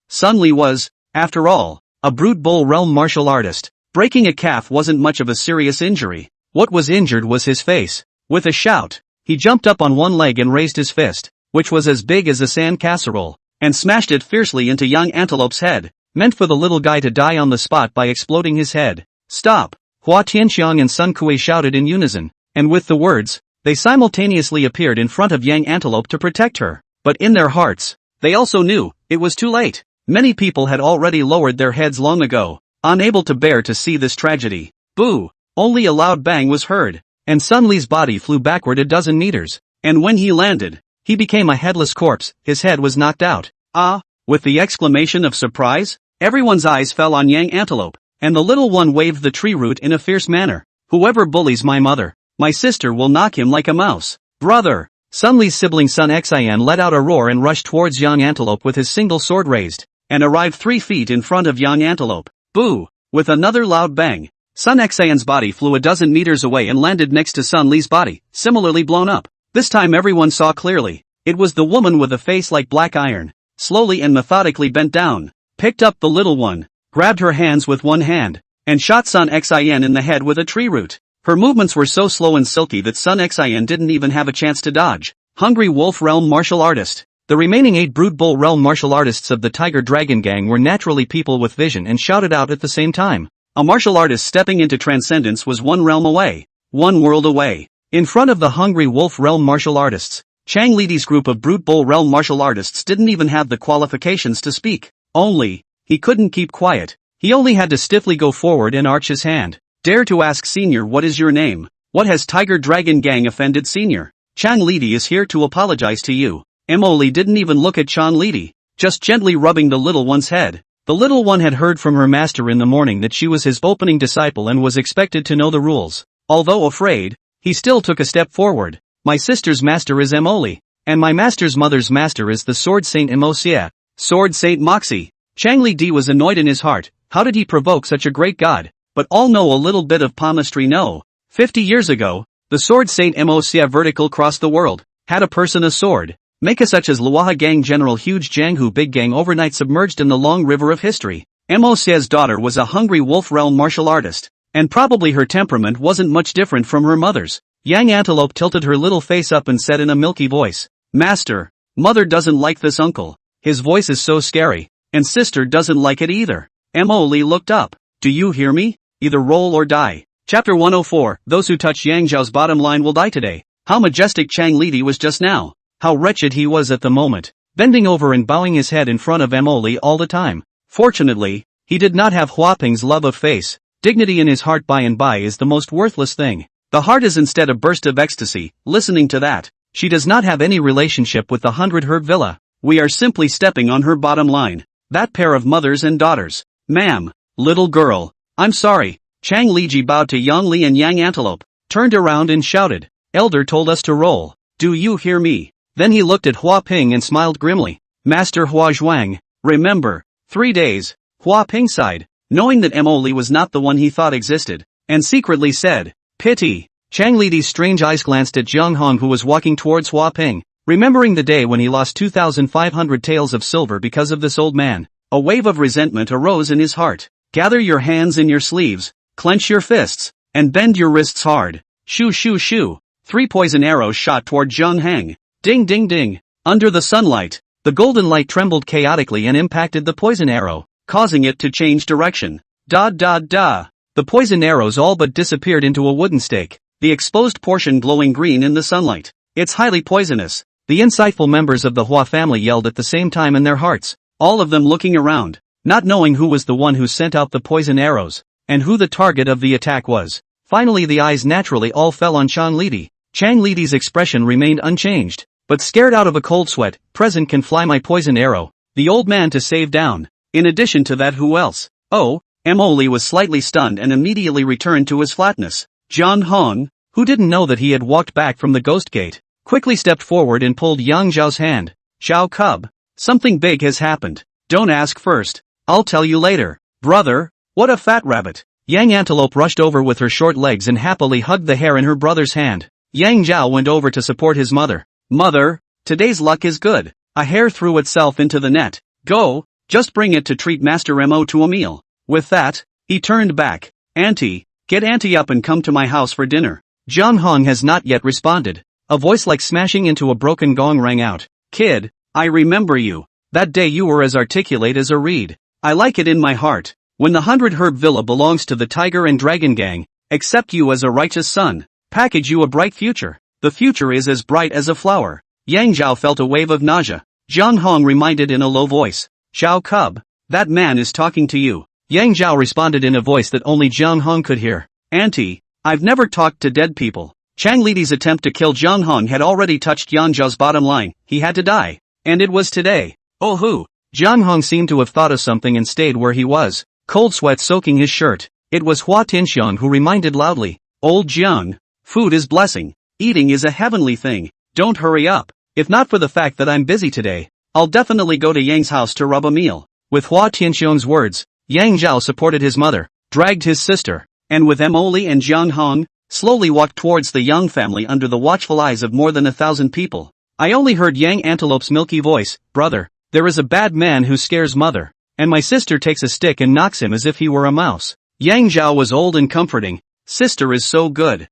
Sun Li was, after all, a brute bull realm martial artist. Breaking a calf wasn't much of a serious injury. What was injured was his face. With a shout, he jumped up on one leg and raised his fist, which was as big as a sand casserole, and smashed it fiercely into young Antelope's head, meant for the little guy to die on the spot by exploding his head. Stop! Hua Tianxiong and Sun Kuei shouted in unison, and with the words, they simultaneously appeared in front of Yang Antelope to protect her. But in their hearts, they also knew, it was too late. Many people had already lowered their heads long ago, unable to bear to see this tragedy. Boo! Only a loud bang was heard, and Sun Li's body flew backward a dozen meters, and when he landed, he became a headless corpse, his head was knocked out. Ah! With the exclamation of surprise, everyone's eyes fell on Yang Antelope, and the little one waved the tree root in a fierce manner. Whoever bullies my mother, my sister will knock him like a mouse. Brother! Sun Li's sibling Sun Xian let out a roar and rushed towards Young Antelope with his single sword raised, and arrived 3 feet in front of Young Antelope. Boo! With another loud bang, Sun Xian's body flew a dozen meters away and landed next to Sun Li's body, similarly blown up. This time everyone saw clearly. It was the woman with a face like black iron, slowly and methodically bent down, picked up the little one, grabbed her hands with one hand, and shot Sun Xin in the head with a tree root. Her movements were so slow and silky that Sun Xin didn't even have a chance to dodge. Hungry Wolf Realm Martial Artist. The remaining 8 Brute Bull Realm martial artists of the Tiger Dragon Gang were naturally people with vision and shouted out at the same time. A martial artist stepping into transcendence was one realm away, one world away. In front of the Hungry Wolf Realm martial artists, Chang Lidi's group of Brute Bull Realm martial artists didn't even have the qualifications to speak. Only, he couldn't keep quiet. He only had to stiffly go forward and arch his hand. Dare to ask Senior, what is your name? What has Tiger Dragon Gang offended Senior? Chang Lidi is here to apologize to you. Emily didn't even look at Chang Lidi, just gently rubbing the little one's head. The little one had heard from her master in the morning that she was his opening disciple and was expected to know the rules. Although afraid, he still took a step forward. My sister's master is Emily, and my master's mother's master is the Sword Saint Emosia, Sword Saint Moxie. Chang Lidi was annoyed in his heart. How did he provoke such a great god? But all know a little bit of palmistry. No. 50 years ago, the Sword Saint Emosia vertical crossed the world, had a person a sword. Meka such as Luaha Gang General Huge Janghu Big Gang overnight submerged in the long river of history. Emosia's daughter was a Hungry Wolf Realm martial artist, and probably her temperament wasn't much different from her mother's. Yang Antelope tilted her little face up and said in a milky voice, Master, Mother doesn't like this uncle. His voice is so scary, and sister doesn't like it either. Emily looked up. Do you hear me? Either roll or die. Chapter 104, Those who touch Yang Zhao's bottom line will die today. How majestic Chang Lidi was just now. How wretched he was at the moment, bending over and bowing his head in front of Emily all the time. Fortunately, he did not have Hua Ping's love of face. Dignity in his heart by and by is the most worthless thing. The heart is instead a burst of ecstasy. Listening to that, she does not have any relationship with the 100 Herb Villa. We are simply stepping on her bottom line. That pair of mothers and daughters. Ma'am, little girl, I'm sorry. Chang Liji bowed to Yang Li and Yang Antelope, turned around and shouted, Elder told us to roll. Do you hear me? Then he looked at Hua Ping and smiled grimly. Master Hua Zhuang, remember, 3 days. Hua Ping sighed, knowing that Emily was not the one he thought existed, and secretly said, Pity. Chang Lidi's strange eyes glanced at Zhang Hong who was walking towards Hua Ping, remembering the day when he lost 2,500 taels of silver because of this old man. A wave of resentment arose in his heart. Gather your hands in your sleeves, clench your fists, and bend your wrists hard. Shoo shoo shoo. 3 poison arrows shot toward Zhang Heng. Ding ding ding. Under the sunlight, the golden light trembled chaotically and impacted the poison arrow, causing it to change direction. Da da da. The poison arrows all but disappeared into a wooden stake, the exposed portion glowing green in the sunlight. It's highly poisonous. The insightful members of the Hua family yelled at the same time in their hearts, all of them looking around, not knowing who was the one who sent out the poison arrows, and who the target of the attack was. Finally the eyes naturally all fell on Chang Lidi. Chang Lidi's expression remained unchanged. But scared out of a cold sweat, present can fly my poison arrow. The old man to save down. In addition to that, who else? Oh, Emily was slightly stunned and immediately returned to his flatness. Zhang Hong, who didn't know that he had walked back from the ghost gate, quickly stepped forward and pulled Yang Zhao's hand. Zhao Cub, something big has happened. Don't ask first. I'll tell you later. Brother, what a fat rabbit. Yang Antelope rushed over with her short legs and happily hugged the hair in her brother's hand. Yang Zhao went over to support his mother. Mother, today's luck is good. A hare threw itself into the net. Go, just bring it to treat Master Mo to a meal. With that, he turned back. Auntie, get Auntie up and come to my house for dinner. Zhang Hong has not yet responded. A voice like smashing into a broken gong rang out. Kid, I remember you. That day you were as articulate as a reed. I like it in my heart. When the 100 Herb Villa belongs to the Tiger and Dragon Gang, accept you as a righteous son. Package you a bright future. The future is as bright as a flower. Yang Zhao felt a wave of nausea. Zhang Hong reminded in a low voice. Zhao Cub, that man is talking to you. Yang Zhao responded in a voice that only Zhang Hong could hear. Auntie, I've never talked to dead people. Chang Lidi's attempt to kill Zhang Hong had already touched Yang Zhao's bottom line. He had to die. And it was today. Oh who? Zhang Hong seemed to have thought of something and stayed where he was, cold sweat soaking his shirt. It was Hua Tinxiang who reminded loudly. Old Jiang, food is blessing. Eating is a heavenly thing. Don't hurry up. If not for the fact that I'm busy today, I'll definitely go to Yang's house to rub a meal. With Hua Tianxiang's words, Yang Zhao supported his mother, dragged his sister, and with Emily and Zhang Hong, slowly walked towards the Yang family under the watchful eyes of more than 1,000 people. I only heard Yang Antelope's milky voice, brother, there is a bad man who scares mother. And my sister takes a stick and knocks him as if he were a mouse. Yang Zhao was old and comforting. Sister is so good.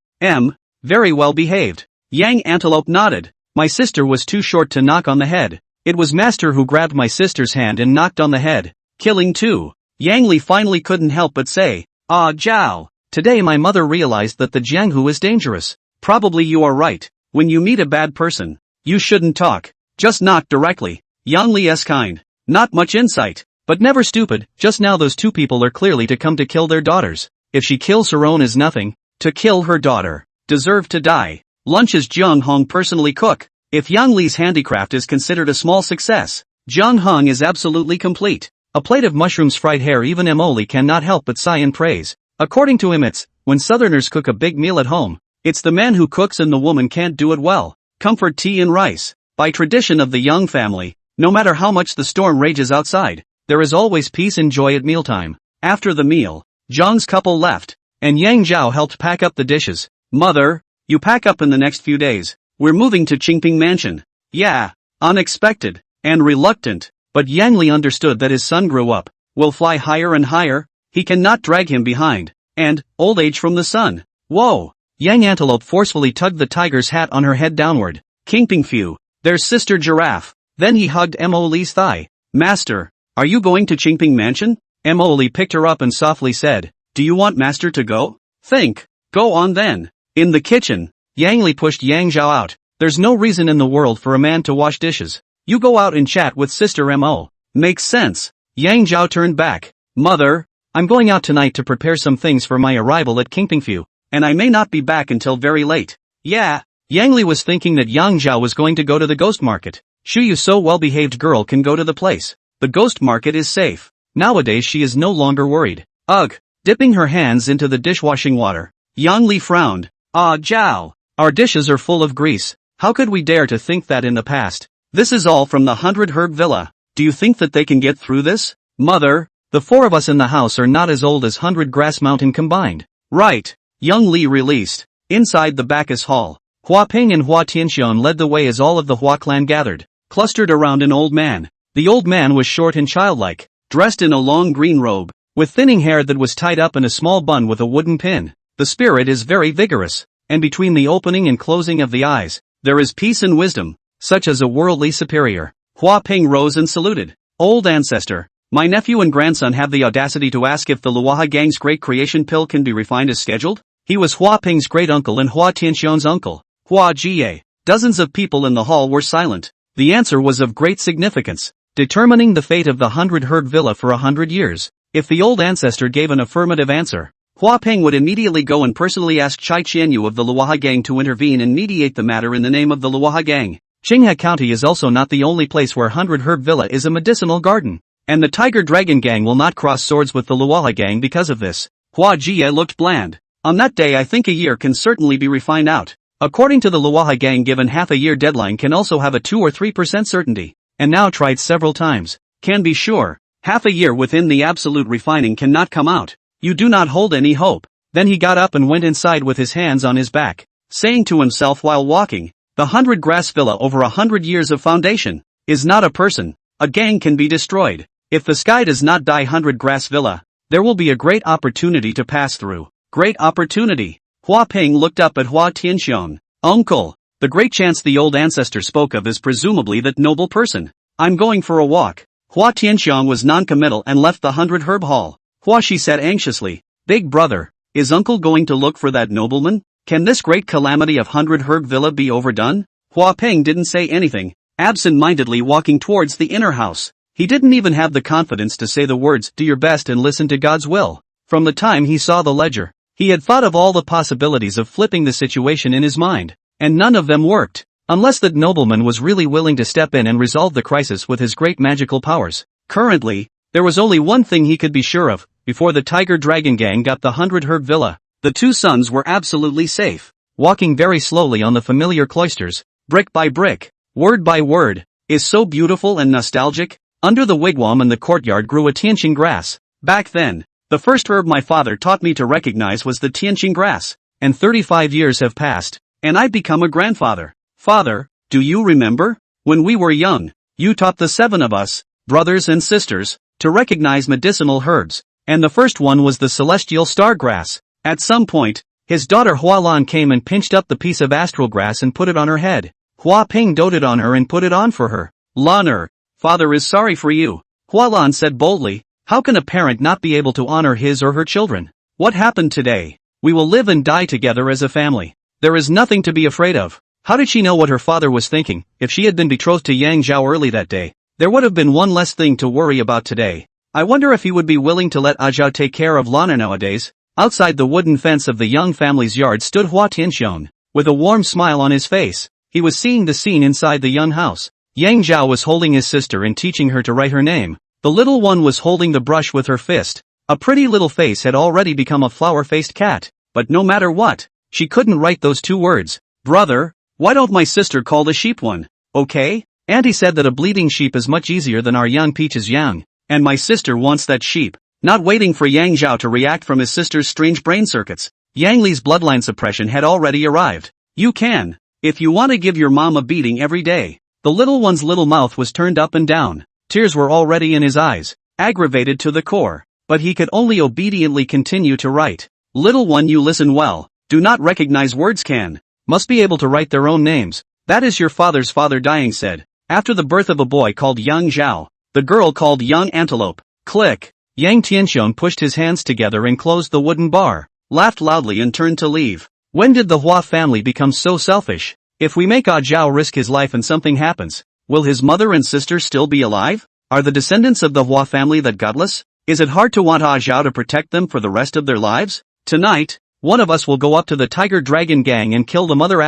Very well behaved. Yang Antelope nodded. My sister was too short to knock on the head. It was master who grabbed my sister's hand and knocked on the head, killing two. Yang Li finally couldn't help but say, Ah Zhao. Today my mother realized that the Jianghu is dangerous. Probably you are right. When you meet a bad person, you shouldn't talk. Just knock directly. Yang Li's kind. Not much insight, but never stupid. Just now those two people are clearly to come to kill their daughters. If she kills her own is nothing. To kill her daughter. Deserve to die. Lunches Zheng Hong personally cook. If Yang Li's handicraft is considered a small success, Zheng Hong is absolutely complete. A plate of mushrooms fried hare even Emoli cannot help but sigh in praise. According to him when Southerners cook a big meal at home, it's the man who cooks and the woman can't do it well. Comfort tea and rice. By tradition of the Young family, no matter how much the storm rages outside, there is always peace and joy at mealtime. After the meal, Zhang's couple left, and Yang Zhao helped pack up the dishes. Mother, you pack up in the next few days. We're moving to Qingping Mansion. Yeah, unexpected, and reluctant, but Yang Li understood that his son grew up, will fly higher and higher, he cannot drag him behind, and, old age from the sun. Whoa! Yang Antelope forcefully tugged the tiger's hat on her head downward. Qingping Phew, there's Sister Giraffe. Then he hugged Emoli's thigh. Master, are you going to Qingping Mansion? Emoli picked her up and softly said, do you want Master to go? Think. Go on then. In the kitchen, Yang Li pushed Yang Zhao out. There's no reason in the world for a man to wash dishes. You go out and chat with Sister Mo. Makes sense. Yang Zhao turned back. Mother, I'm going out tonight to prepare some things for my arrival at Qingpingfu, and I may not be back until very late. Yeah. Yang Li was thinking that Yang Zhao was going to go to the ghost market. Shuyu so well-behaved girl can go to the place. The ghost market is safe. Nowadays she is no longer worried. Ugh. Dipping her hands into the dishwashing water, Yang Li frowned. Ah Zhao. Our dishes are full of grease. How could we dare to think that in the past? This is all from the 100 Herb Villa. Do you think that they can get through this? Mother, the four of us in the house are not as old as 100 Grass Mountain combined. Right. Young Li released. Inside the Bacchus Hall, Hua Ping and Hua Tianxian led the way as all of the Hua clan gathered, clustered around an old man. The old man was short and childlike, dressed in a long green robe, with thinning hair that was tied up in a small bun with a wooden pin. The spirit is very vigorous, and between the opening and closing of the eyes, there is peace and wisdom, such as a worldly superior. Hua Ping rose and saluted. Old ancestor, my nephew and grandson have the audacity to ask if the Luoha gang's great creation pill can be refined as scheduled? He was Hua Ping's great uncle and Hua Tianxian's uncle, Hua Jie. Dozens of people in the hall were silent. The answer was of great significance, determining the fate of the 100 Herb Villa for 100 years. If the old ancestor gave an affirmative answer, Hua Ping would immediately go and personally ask Chai Qianyu of the Luoha gang to intervene and mediate the matter in the name of the Luoha gang. Qinghe County is also not the only place where 100 Herb Villa is a medicinal garden, and the Tiger Dragon gang will not cross swords with the Luoha gang because of this. Hua Jie looked bland. On that day I think a year can certainly be refined out. According to the Luoha gang, given half a year deadline can also have a 2 or 3% certainty, and now tried several times. Can be sure, half a year within the absolute refining cannot come out. You do not hold any hope. Then he got up and went inside with his hands on his back, saying to himself while walking, the 100 Grass Villa over 100 years of foundation, is not a person. A gang can be destroyed. If the sky does not die 100 Grass Villa, there will be a great opportunity to pass through. Great opportunity. Hua Ping looked up at Hua Tianxian. Uncle, the great chance the old ancestor spoke of is presumably that noble person. I'm going for a walk. Hua Tianxian was non-committal and left the 100 Herb Hall. Hua Shi said anxiously, Big brother, is uncle going to look for that nobleman? Can this great calamity of 100 Herb Villa be overdone? Hua Ping didn't say anything, absent-mindedly walking towards the inner house. He didn't even have the confidence to say the words, do your best and listen to God's will. From the time he saw the ledger, he had thought of all the possibilities of flipping the situation in his mind, and none of them worked, unless that nobleman was really willing to step in and resolve the crisis with his great magical powers. Currently, there was only one thing he could be sure of: before the Tiger Dragon gang got the 100 Herb Villa, the two sons were absolutely safe, walking very slowly on the familiar cloisters, brick by brick, word by word, is so beautiful and nostalgic. Under the wigwam in the courtyard grew a tianqing grass. Back then, the first herb my father taught me to recognize was the tianqing grass, and 35 years have passed, and I've become a grandfather. Father, do you remember? When we were young, you taught the 7 of us, brothers and sisters, to recognize medicinal herbs, and the first one was the celestial star grass. At some point, his daughter Hualan came and pinched up the piece of astral grass and put it on her head. Hua Ping doted on her and put it on for her. Lan'er, father is sorry for you, Hualan said boldly. How can a parent not be able to honor his or her children? What happened today? We will live and die together as a family. There is nothing to be afraid of. How did she know what her father was thinking? If she had been betrothed to Yang Zhao early that day, there would have been one less thing to worry about today. I wonder if he would be willing to let Zhao take care of Lana nowadays. Outside the wooden fence of the young family's yard stood Hua Tianxiong, with a warm smile on his face. He was seeing the scene inside the young house. Yang Zhao was holding his sister and teaching her to write her name. The little one was holding the brush with her fist. A pretty little face had already become a flower-faced cat. But no matter what, she couldn't write those 2 words. Brother, why don't my sister call the sheep one? Okay? Auntie said that a bleeding sheep is much easier than our young peach's young. And my sister wants that sheep. Not waiting for Yang Zhao to react from his sister's strange brain circuits, Yang Li's bloodline suppression had already arrived. You can, if you want to give your mom a beating every day. The little one's little mouth was turned up and down. Tears were already in his eyes, aggravated to the core. But he could only obediently continue to write. Little one, you listen well. Do not recognize words can. Must be able to write their own names. That is your father's father dying said. After the birth of a boy called Yang Zhao, the girl called Young Antelope. Click. Yang Tianxiong pushed his hands together and closed the wooden bar, laughed loudly and turned to leave. When did the Hua family become so selfish? If we make Zhao risk his life and something happens, will his mother and sister still be alive? Are the descendants of the Hua family that godless? Is it hard to want Zhao to protect them for the rest of their lives? Tonight, one of us will go up to the Tiger Dragon Gang and kill the mother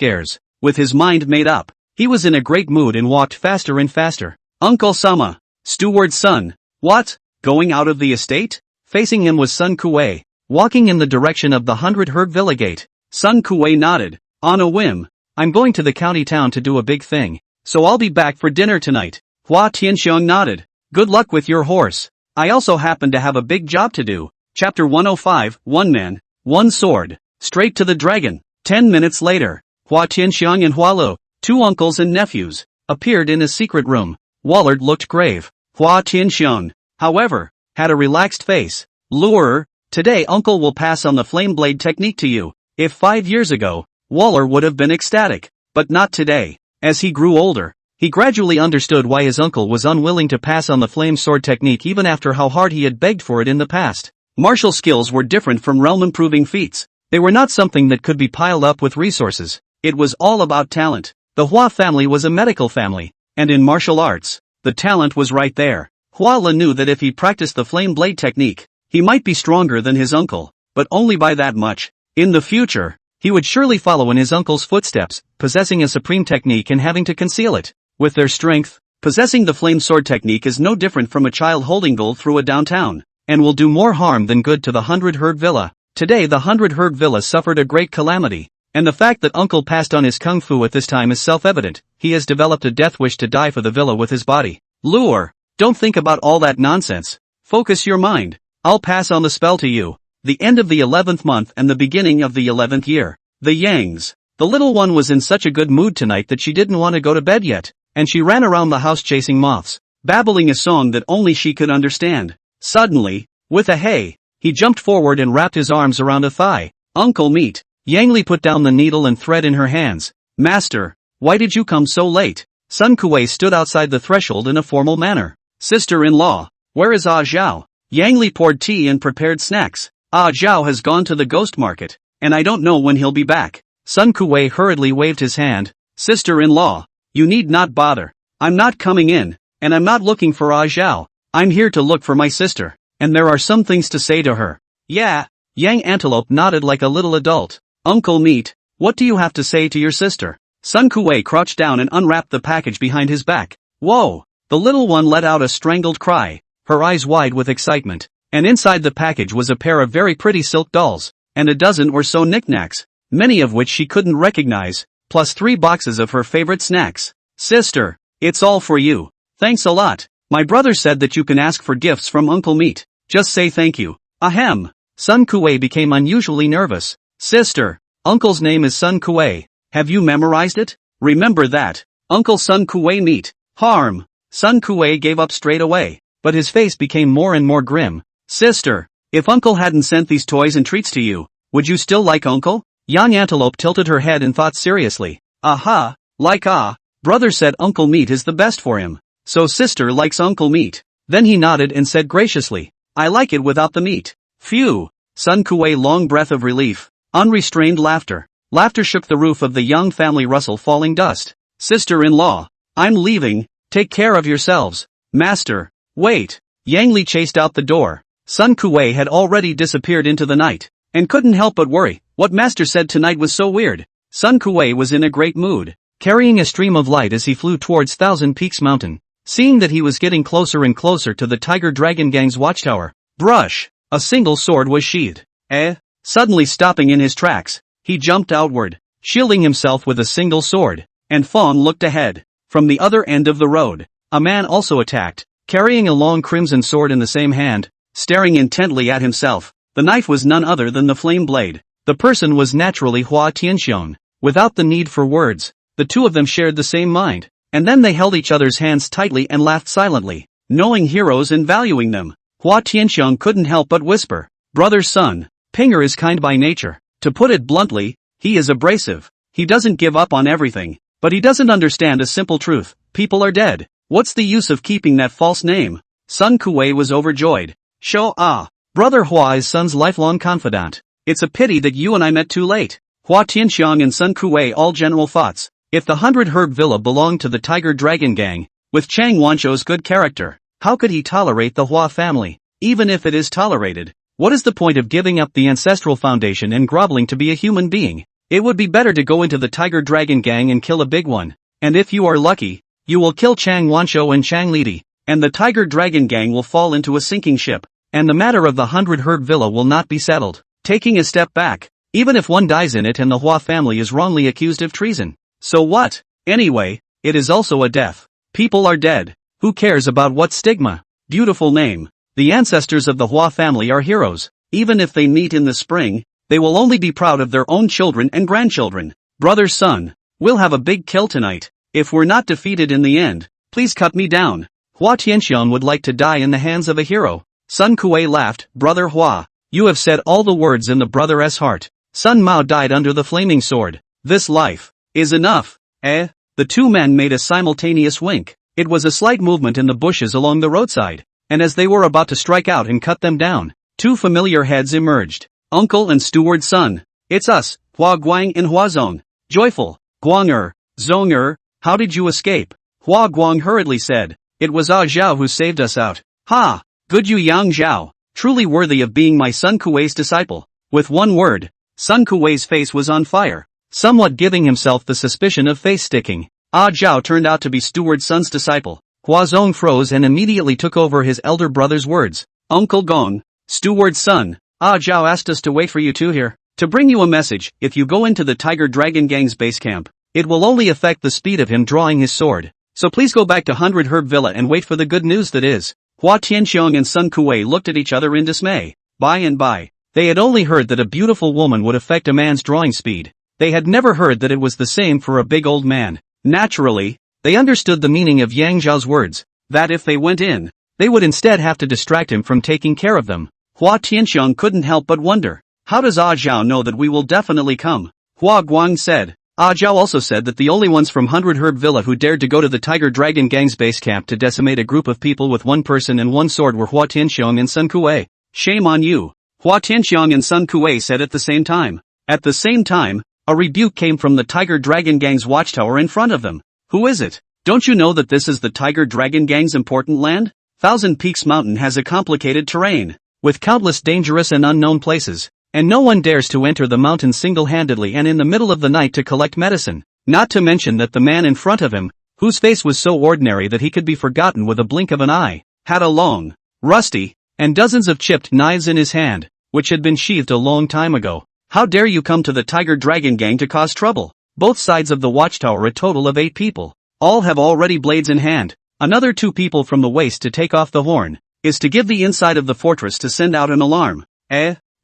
heirs. With his mind made up, he was in a great mood and walked faster and faster. Uncle Sama, steward's son. What? Going out of the estate? Facing him was Sun Kuei, walking in the direction of the 100-herd villa gate. Sun Kuei nodded. On a whim, I'm going to the county town to do a big thing, so I'll be back for dinner tonight. Hua Tianxiong nodded. Good luck with your horse. I also happen to have a big job to do. Chapter 105, One Man, One Sword. Straight to the dragon. 10 minutes later, Hua Tianxiong and Hua Luo, 2 uncles and nephews, appeared in a secret room. Wallard looked grave. Hua Tianxiong, however, had a relaxed face. Lurer, today uncle will pass on the flame blade technique to you. If 5 years ago, Waller would have been ecstatic, but not today. As he grew older, he gradually understood why his uncle was unwilling to pass on the flame sword technique even after how hard he had begged for it in the past. Martial skills were different from realm-improving feats. They were not something that could be piled up with resources. It was all about talent. The Hua family was a medical family, and in martial arts, the talent was right there. Hua Le knew that if he practiced the flame blade technique, he might be stronger than his uncle, but only by that much. In the future, he would surely follow in his uncle's footsteps, possessing a supreme technique and having to conceal it. With their strength, possessing the flame sword technique is no different from a child holding gold through a downtown, and will do more harm than good to the 100-herd villa. Today the 100-herd villa suffered a great calamity, and the fact that uncle passed on his kung fu at this time is self-evident. He has developed a death wish to die for the villa with his body. Lure, don't think about all that nonsense. Focus your mind. I'll pass on the spell to you. The end of the 11th month and the beginning of the 11th year. The Yangs. The little one was in such a good mood tonight that she didn't want to go to bed yet, and she ran around the house chasing moths, babbling a song that only she could understand. Suddenly, with a hey, he jumped forward and wrapped his arms around a thigh. Uncle Meat. Yang Li put down the needle and thread in her hands. Master, why did you come so late? Sun Kuei stood outside the threshold in a formal manner. Sister-in-law, where is Zhao? Yang Li poured tea and prepared snacks. Zhao has gone to the ghost market, and I don't know when he'll be back. Sun Kuei hurriedly waved his hand. Sister-in-law, you need not bother. I'm not coming in, and I'm not looking for Zhao. I'm here to look for my sister, and there are some things to say to her. Yeah, Yang Antelope nodded like a little adult. Uncle Meat, what do you have to say to your sister? Sun Kuei crouched down and unwrapped the package behind his back. Whoa! The little one let out a strangled cry, her eyes wide with excitement, and inside the package was a pair of very pretty silk dolls, and a dozen or so knickknacks, many of which she couldn't recognize, plus 3 boxes of her favorite snacks. Sister, it's all for you. Thanks a lot. My brother said that you can ask for gifts from Uncle Meat. Just say thank you. Ahem. Sun Kuei became unusually nervous. Sister, Uncle's name is Sun Kuei. Have you memorized it? Remember that. Uncle Sun Kuei meet. Harm. Sun Kuei gave up straight away, but his face became more and more grim. Sister, if Uncle hadn't sent these toys and treats to you, would you still like Uncle? Young Antelope tilted her head and thought seriously. Aha, brother said Uncle Meat is the best for him. So sister likes Uncle Meat. Then he nodded and said graciously, I like it without the meat. Phew. Sun Kuei long breath of relief. Unrestrained laughter. Laughter shook the roof of the young family rustle falling dust. Sister-in-law. I'm leaving, take care of yourselves. Master. Wait. Yang Li chased out the door. Sun Kuei had already disappeared into the night, and couldn't help but worry. What master said tonight was so weird. Sun Kuei was in a great mood, carrying a stream of light as he flew towards Thousand Peaks Mountain. Seeing that he was getting closer and closer to the Tiger Dragon Gang's watchtower, brush, a single sword was sheathed. Suddenly stopping in his tracks, he jumped outward, shielding himself with a single sword, and Fawn looked ahead. From the other end of the road, a man also attacked, carrying a long crimson sword in the same hand, staring intently at himself. The knife was none other than the flame blade. The person was naturally Hua Tianxiong. Without the need for words, the two of them shared the same mind, and then they held each other's hands tightly and laughed silently, knowing heroes and valuing them. Hua Tianxiong couldn't help but whisper, Brother Sun, Pinger is kind by nature. To put it bluntly, he is abrasive. He doesn't give up on everything, but he doesn't understand a simple truth. People are dead. What's the use of keeping that false name? Sun Kuei was overjoyed. Brother Hua is Sun's lifelong confidant. It's a pity that you and I met too late. Hua Tianxiong and Sun Kuei all general thoughts. If the 100 Herb Villa belonged to the Tiger Dragon Gang, with Chang Wanshou's good character, how could he tolerate the Hua family? Even if it is tolerated, what is the point of giving up the ancestral foundation and groveling to be a human being? It would be better to go into the Tiger Dragon Gang and kill a big one. And if you are lucky, you will kill Chang Wanshou and Chang Lidi, and the Tiger Dragon Gang will fall into a sinking ship, and the matter of the 100 Herb Villa will not be settled. Taking a step back, even if one dies in it and the Hua family is wrongly accused of treason. So what? Anyway, it is also a death. People are dead. Who cares about what stigma? Beautiful name. The ancestors of the Hua family are heroes. Even if they meet in the spring, they will only be proud of their own children and grandchildren. Brother Sun, we'll have a big kill tonight. If we're not defeated in the end, please cut me down. Hua Tianxiong would like to die in the hands of a hero. Sun Kuei laughed, Brother Hua, you have said all the words in the brother's heart. Sun Mao died under the flaming sword. This life is enough. The two men made a simultaneous wink. It was a slight movement in the bushes along the roadside, and as they were about to strike out and cut them down, two familiar heads emerged. Uncle and Steward Sun. It's us, Hua Guang and Hua Zong. Joyful. Guang Zong how did you escape? Hua Guang hurriedly said. It was Ah Zhao who saved us out. Ha! Good you Yang Zhao. Truly worthy of being my Sun Kuei's disciple. With one word, Sun Kuei's face was on fire, somewhat giving himself the suspicion of face sticking. Ah Zhao turned out to be Steward Sun's disciple. Hua Zong froze and immediately took over his elder brother's words. Uncle Gong, Steward Sun, Ah Zhao asked us to wait for you two here, to bring you a message. If you go into the Tiger Dragon Gang's base camp, it will only affect the speed of him drawing his sword. So please go back to 100 Herb Villa and wait for the good news that is. Hua Tianxiong and Sun Kuei looked at each other in dismay. By and by, they had only heard that a beautiful woman would affect a man's drawing speed. They had never heard that it was the same for a big old man. Naturally, they understood the meaning of Yang Zhao's words, that if they went in, they would instead have to distract him from taking care of them. Hua Tianxiong couldn't help but wonder, how does Ah Zhao know that we will definitely come? Hua Guang said. Ah Zhao also said that the only ones from 100 Herb Villa who dared to go to the Tiger Dragon Gang's base camp to decimate a group of people with one person and one sword were Hua Tianxiong and Sun Kuei. Shame on you. Hua Tianxiong and Sun Kuei said at the same time. At the same time, a rebuke came from the Tiger Dragon Gang's watchtower in front of them. Who is it? Don't you know that this is the Tiger Dragon Gang's important land? Thousand Peaks Mountain has a complicated terrain, with countless dangerous and unknown places, and no one dares to enter the mountain single-handedly and in the middle of the night to collect medicine. Not to mention that the man in front of him, whose face was so ordinary that he could be forgotten with a blink of an eye, had a long, rusty, and dozens of chipped knives in his hand, which had been sheathed a long time ago. How dare you come to the Tiger Dragon Gang to cause trouble? Both sides of the watchtower, a total of 8 people. All have already blades in hand. Another 2 people from the waist to take off the horn, is to give the inside of the fortress to send out an alarm.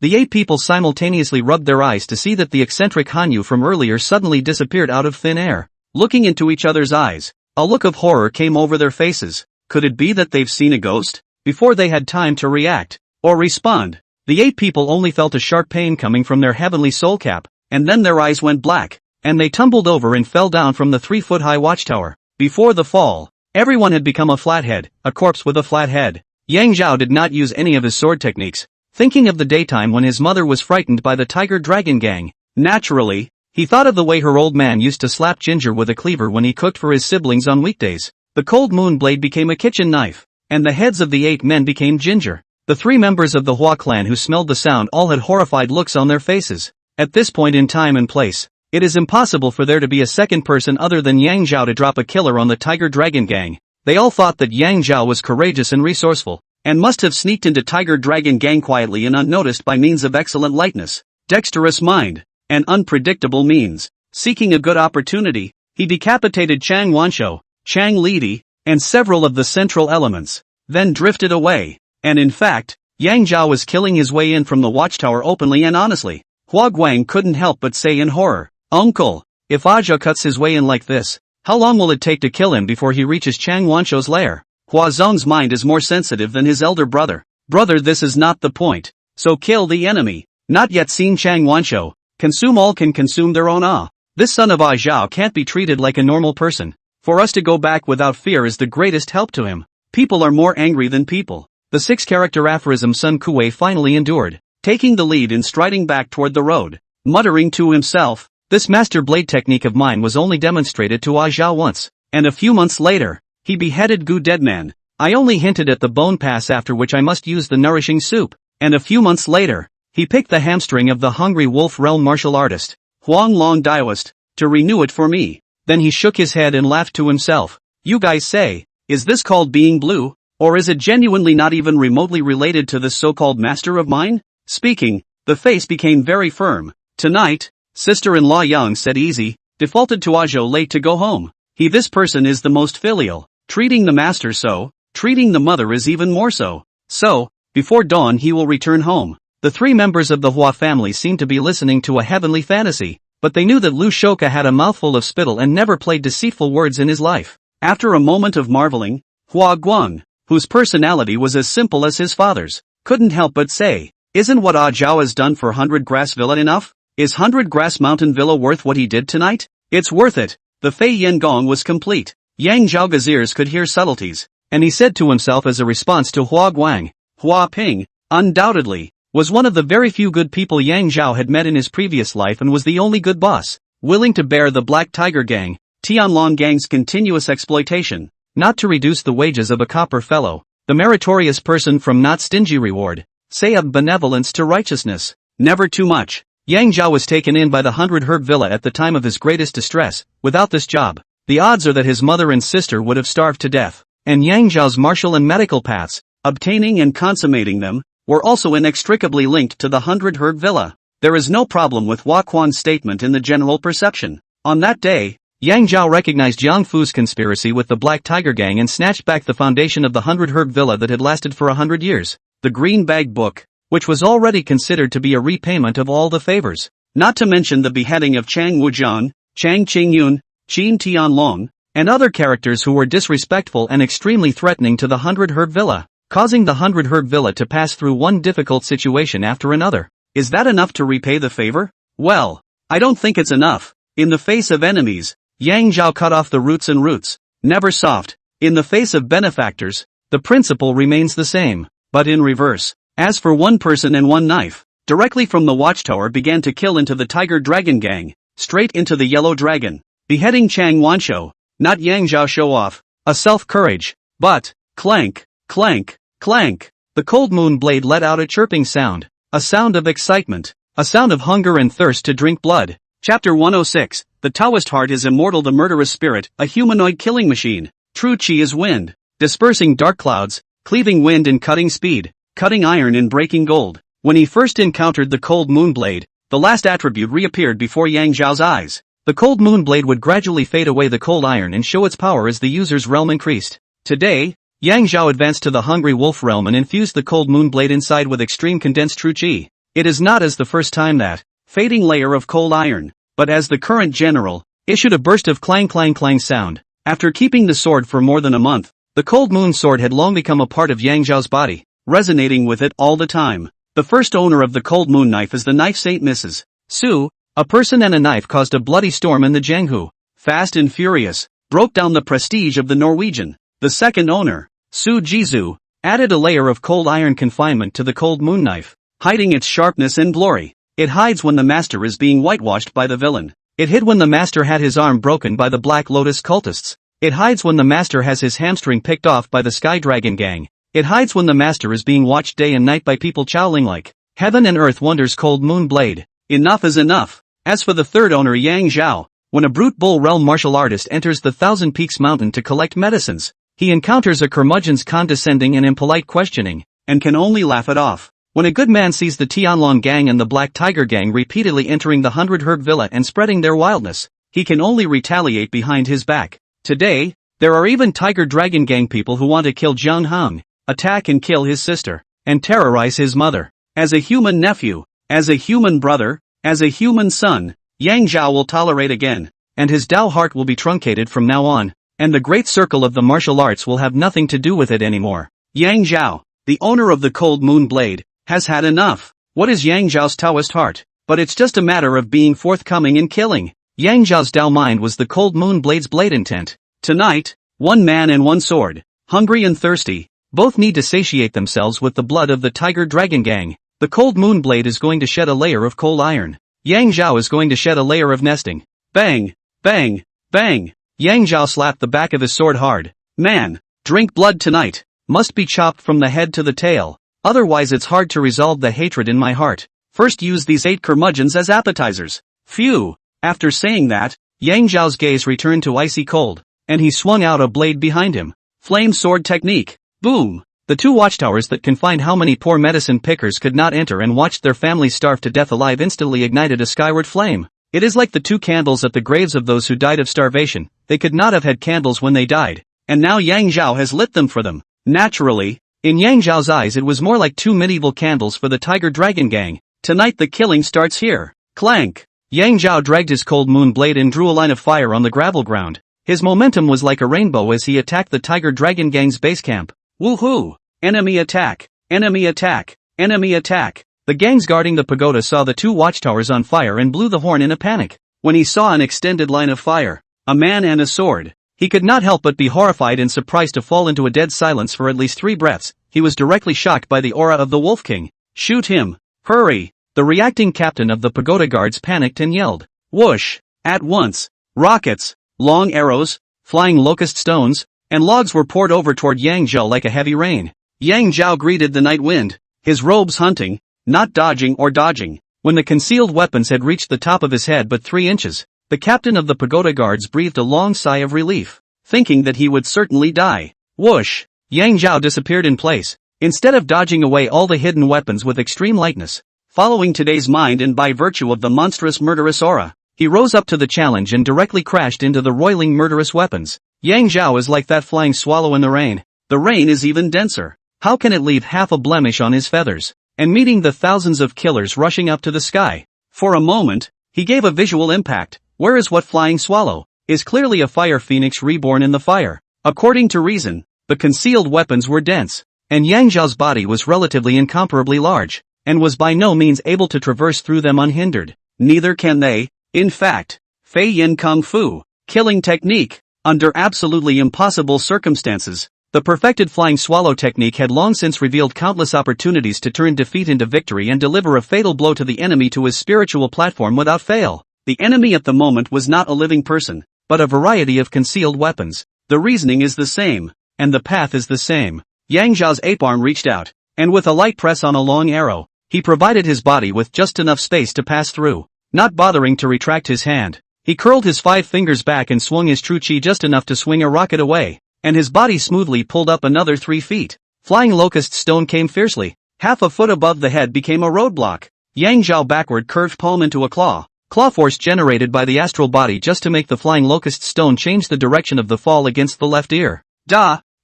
The 8 people simultaneously rubbed their eyes to see that the eccentric Hanyu from earlier suddenly disappeared out of thin air. Looking into each other's eyes, a look of horror came over their faces. Could it be that they've seen a ghost? Before they had time to react or respond, the 8 people only felt a sharp pain coming from their heavenly soul cap, and then their eyes went black, and they tumbled over and fell down from the 3-foot-high watchtower. Before the fall, everyone had become a flathead, a corpse with a flat head. Yang Zhao did not use any of his sword techniques, thinking of the daytime when his mother was frightened by the tiger dragon gang. Naturally, he thought of the way her old man used to slap Ginger with a cleaver when he cooked for his siblings on weekdays. The cold moon blade became a kitchen knife, and the heads of the 8 men became ginger. The 3 members of the Hua clan who smelled the sound all had horrified looks on their faces. At this point in time and place, it is impossible for there to be a second person other than Yang Zhao to drop a killer on the Tiger Dragon gang. They all thought that Yang Zhao was courageous and resourceful, and must have sneaked into Tiger Dragon gang quietly and unnoticed by means of excellent lightness, dexterous mind, and unpredictable means. Seeking a good opportunity, he decapitated Chang Wanshou, Chang Lidi, and several of the central elements, then drifted away. And in fact, Yang Zhao was killing his way in from the watchtower openly and honestly. Hua Guang couldn't help but say in horror, "Uncle, if Aja cuts his way in like this, how long will it take to kill him before he reaches Chang Wanshou's lair?" Hua Zong's mind is more sensitive than his elder brother. "Brother, this is not the point. So kill the enemy. Not yet seen Chang Wanshou. Consume all can consume their own This son of Ai Zhao can't be treated like a normal person. For us to go back without fear is the greatest help to him. People are more angry than people." The 6-character aphorism Sun Kuei finally endured, taking the lead in striding back toward the road, muttering to himself, "This master blade technique of mine was only demonstrated to Ai Zhao once, and a few months later, he beheaded Gu Deadman. I only hinted at the bone pass, after which I must use the nourishing soup, and a few months later, he picked the hamstring of the hungry wolf realm martial artist, Huang Long Daoist, to renew it for me." Then he shook his head and laughed to himself. "You guys say, is this called being blue, or is it genuinely not even remotely related to this so-called master of mine?" Speaking, the face became very firm. "Tonight, sister-in-law Yang said easy, defaulted to Ajo late to go home. This person is the most filial, treating the master so, treating the mother is even more so. So, before dawn he will return home." The 3 members of the Hua family seemed to be listening to a heavenly fantasy, but they knew that Lu Shoka had a mouthful of spittle and never played deceitful words in his life. After a moment of marveling, Hua Guang, whose personality was as simple as his father's, couldn't help but say, "Isn't what Ah Zhao has done for 100 Grass Villa enough? Is 100 Grass Mountain Villa worth what he did tonight? It's worth it." The Fei Yin Gong was complete. Yang Zhao's ears could hear subtleties, and he said to himself as a response to Hua Guang, "Hua Ping, undoubtedly, was one of the very few good people Yang Zhao had met in his previous life and was the only good boss, willing to bear the Black Tiger Gang, Tianlong Gang's continuous exploitation, not to reduce the wages of a copper fellow, the meritorious person from not stingy reward, say of benevolence to righteousness, never too much." Yang Zhao was taken in by the 100 Herb Villa at the time of his greatest distress. Without this job, the odds are that his mother and sister would have starved to death, and Yang Zhao's martial and medical paths, obtaining and consummating them, were also inextricably linked to the 100 Herb Villa. There is no problem with Hua Quan's statement in the general perception. On that day, Yang Zhao recognized Yang Fu's conspiracy with the Black Tiger Gang and snatched back the foundation of the 100 Herb Villa that had lasted for 100 years, the Green Bag Book, which was already considered to be a repayment of all the favors, not to mention the beheading of Chang Wujian, Chang Qingyun, Qin Tianlong, and other characters who were disrespectful and extremely threatening to the 100 Herb Villa, causing the 100 Herb Villa to pass through one difficult situation after another. Is that enough to repay the favor? Well, I don't think it's enough. In the face of enemies, Yang Zhao cut off the roots and roots, never soft. In the face of benefactors, the principle remains the same, but in reverse. As for one person and one knife, directly from the watchtower began to kill into the Tiger Dragon Gang, straight into the Yellow Dragon, beheading Chang Wanshou, not Yang Zhao show off, a self-courage, but, clank, clank, clank, the cold moon blade let out a chirping sound, a sound of excitement, a sound of hunger and thirst to drink blood. Chapter 106, The Taoist Heart is Immortal. The murderous spirit, a humanoid killing machine. True Qi is wind, dispersing dark clouds, cleaving wind in cutting speed, cutting iron in breaking gold. When he first encountered the cold moon blade, the last attribute reappeared before Yang Zhao's eyes. The cold moon blade would gradually fade away the cold iron and show its power as the user's realm increased. Today, Yang Zhao advanced to the hungry wolf realm and infused the cold moon blade inside with extreme condensed true Qi. It is not as the first time that fading layer of cold iron, but as the current general, issued a burst of clang clang clang sound. After keeping the sword for more than a month, the cold moon sword had long become a part of Yang Zhao's body, resonating with it all the time. The first owner of the cold moon knife is the knife Saint Mrs. Su. A person and a knife caused a bloody storm in the Jianghu. Fast and furious, broke down the prestige of the Norwegian. The second owner, Su Jizu, added a layer of cold iron confinement to the cold moon knife, hiding its sharpness and glory. It hides when the master is being whitewashed by the villain. It hid when the master had his arm broken by the Black Lotus cultists. It hides when the master has his hamstring picked off by the Sky Dragon gang. It hides when the master is being watched day and night by people chowling like heaven and earth wonders cold moon blade. Enough is enough. As for the third owner Yang Zhao, when a brute bull realm martial artist enters the Thousand Peaks mountain to collect medicines, he encounters a curmudgeon's condescending and impolite questioning, and can only laugh it off. When a good man sees the Tianlong gang and the Black Tiger gang repeatedly entering the 100 Herb Villa and spreading their wildness, he can only retaliate behind his back. Today, there are even Tiger Dragon gang people who want to kill Jiang Heng, attack and kill his sister, and terrorize his mother. As a human nephew, as a human brother, as a human son, Yang Zhao will tolerate again, and his Dao heart will be truncated from now on, and the great circle of the martial arts will have nothing to do with it anymore. Yang Zhao, the owner of the cold moon blade, has had enough. What is Yang Zhao's Taoist heart? But it's just a matter of being forthcoming and killing. Yang Zhao's Dao mind was the cold moon blade's blade intent. Tonight, one man and one sword, hungry and thirsty, both need to satiate themselves with the blood of the Tiger Dragon gang. The cold moon blade is going to shed a layer of cold iron. Yang Zhao is going to shed a layer of nesting. Bang, bang, bang. Yang Zhao slapped the back of his sword hard. Man, drink blood tonight. Must be chopped from the head to the tail. Otherwise it's hard to resolve the hatred in my heart. First use these 8 curmudgeons as appetizers. Phew. After saying that, Yang Zhao's gaze returned to icy cold, and he swung out a blade behind him. Flame sword technique. Boom. The 2 watchtowers that confined how many poor medicine pickers could not enter and watched their families starve to death alive instantly ignited a skyward flame. It is like the 2 candles at the graves of those who died of starvation. They could not have had candles when they died, and now Yang Zhao has lit them for them. Naturally, in Yang Zhao's eyes it was more like 2 medieval candles for the Tiger Dragon gang. Tonight the killing starts here. Clank. Yang Zhao dragged his cold moon blade and drew a line of fire on the gravel ground. His momentum was like a rainbow as he attacked the Tiger Dragon gang's base camp. Woohoo! Enemy attack! Enemy attack! Enemy attack! The gangs guarding the pagoda saw the 2 watchtowers on fire and blew the horn in a panic. When he saw an extended line of fire, a man and a sword, he could not help but be horrified and surprised to fall into a dead silence for at least 3 breaths. He was directly shocked by the aura of the Wolf King. Shoot him! Hurry! The reacting captain of the pagoda guards panicked and yelled. Whoosh! At once, rockets, long arrows, flying locust stones, and logs were poured over toward Yang Zhao like a heavy rain. Yang Zhao greeted the night wind, his robes hunting, not dodging or dodging. When the concealed weapons had reached the top of his head but 3 inches, the captain of the pagoda guards breathed a long sigh of relief, thinking that he would certainly die. Whoosh! Yang Zhao disappeared in place, instead of dodging away all the hidden weapons with extreme lightness. Following today's mind and by virtue of the monstrous murderous aura, he rose up to the challenge and directly crashed into the roiling murderous weapons. Yang Zhao is like that flying swallow in the rain. The rain is even denser. How can it leave half a blemish on his feathers? And meeting the thousands of killers rushing up to the sky. For a moment, he gave a visual impact. Where is what flying swallow? Is clearly a fire phoenix reborn in the fire. According to reason, the concealed weapons were dense, and Yang Zhao's body was relatively incomparably large, and was by no means able to traverse through them unhindered. Neither can they, in fact. Fei Yin Kung Fu, killing technique. Under absolutely impossible circumstances, the perfected flying swallow technique had long since revealed countless opportunities to turn defeat into victory and deliver a fatal blow to the enemy to his spiritual platform without fail. The enemy at the moment was not a living person, but a variety of concealed weapons. The reasoning is the same, and the path is the same. Yang Zhao's ape arm reached out, and with a light press on a long arrow, he provided his body with just enough space to pass through. Not bothering to retract his hand, he curled his 5 fingers back and swung his true chi just enough to swing a rocket away, and his body smoothly pulled up another 3 feet. Flying locust stone came fiercely. Half a foot above the head became a roadblock. Yang Zhao backward curved palm into a claw. Claw force generated by the astral body just to make the flying locust stone change the direction of the fall against the left ear.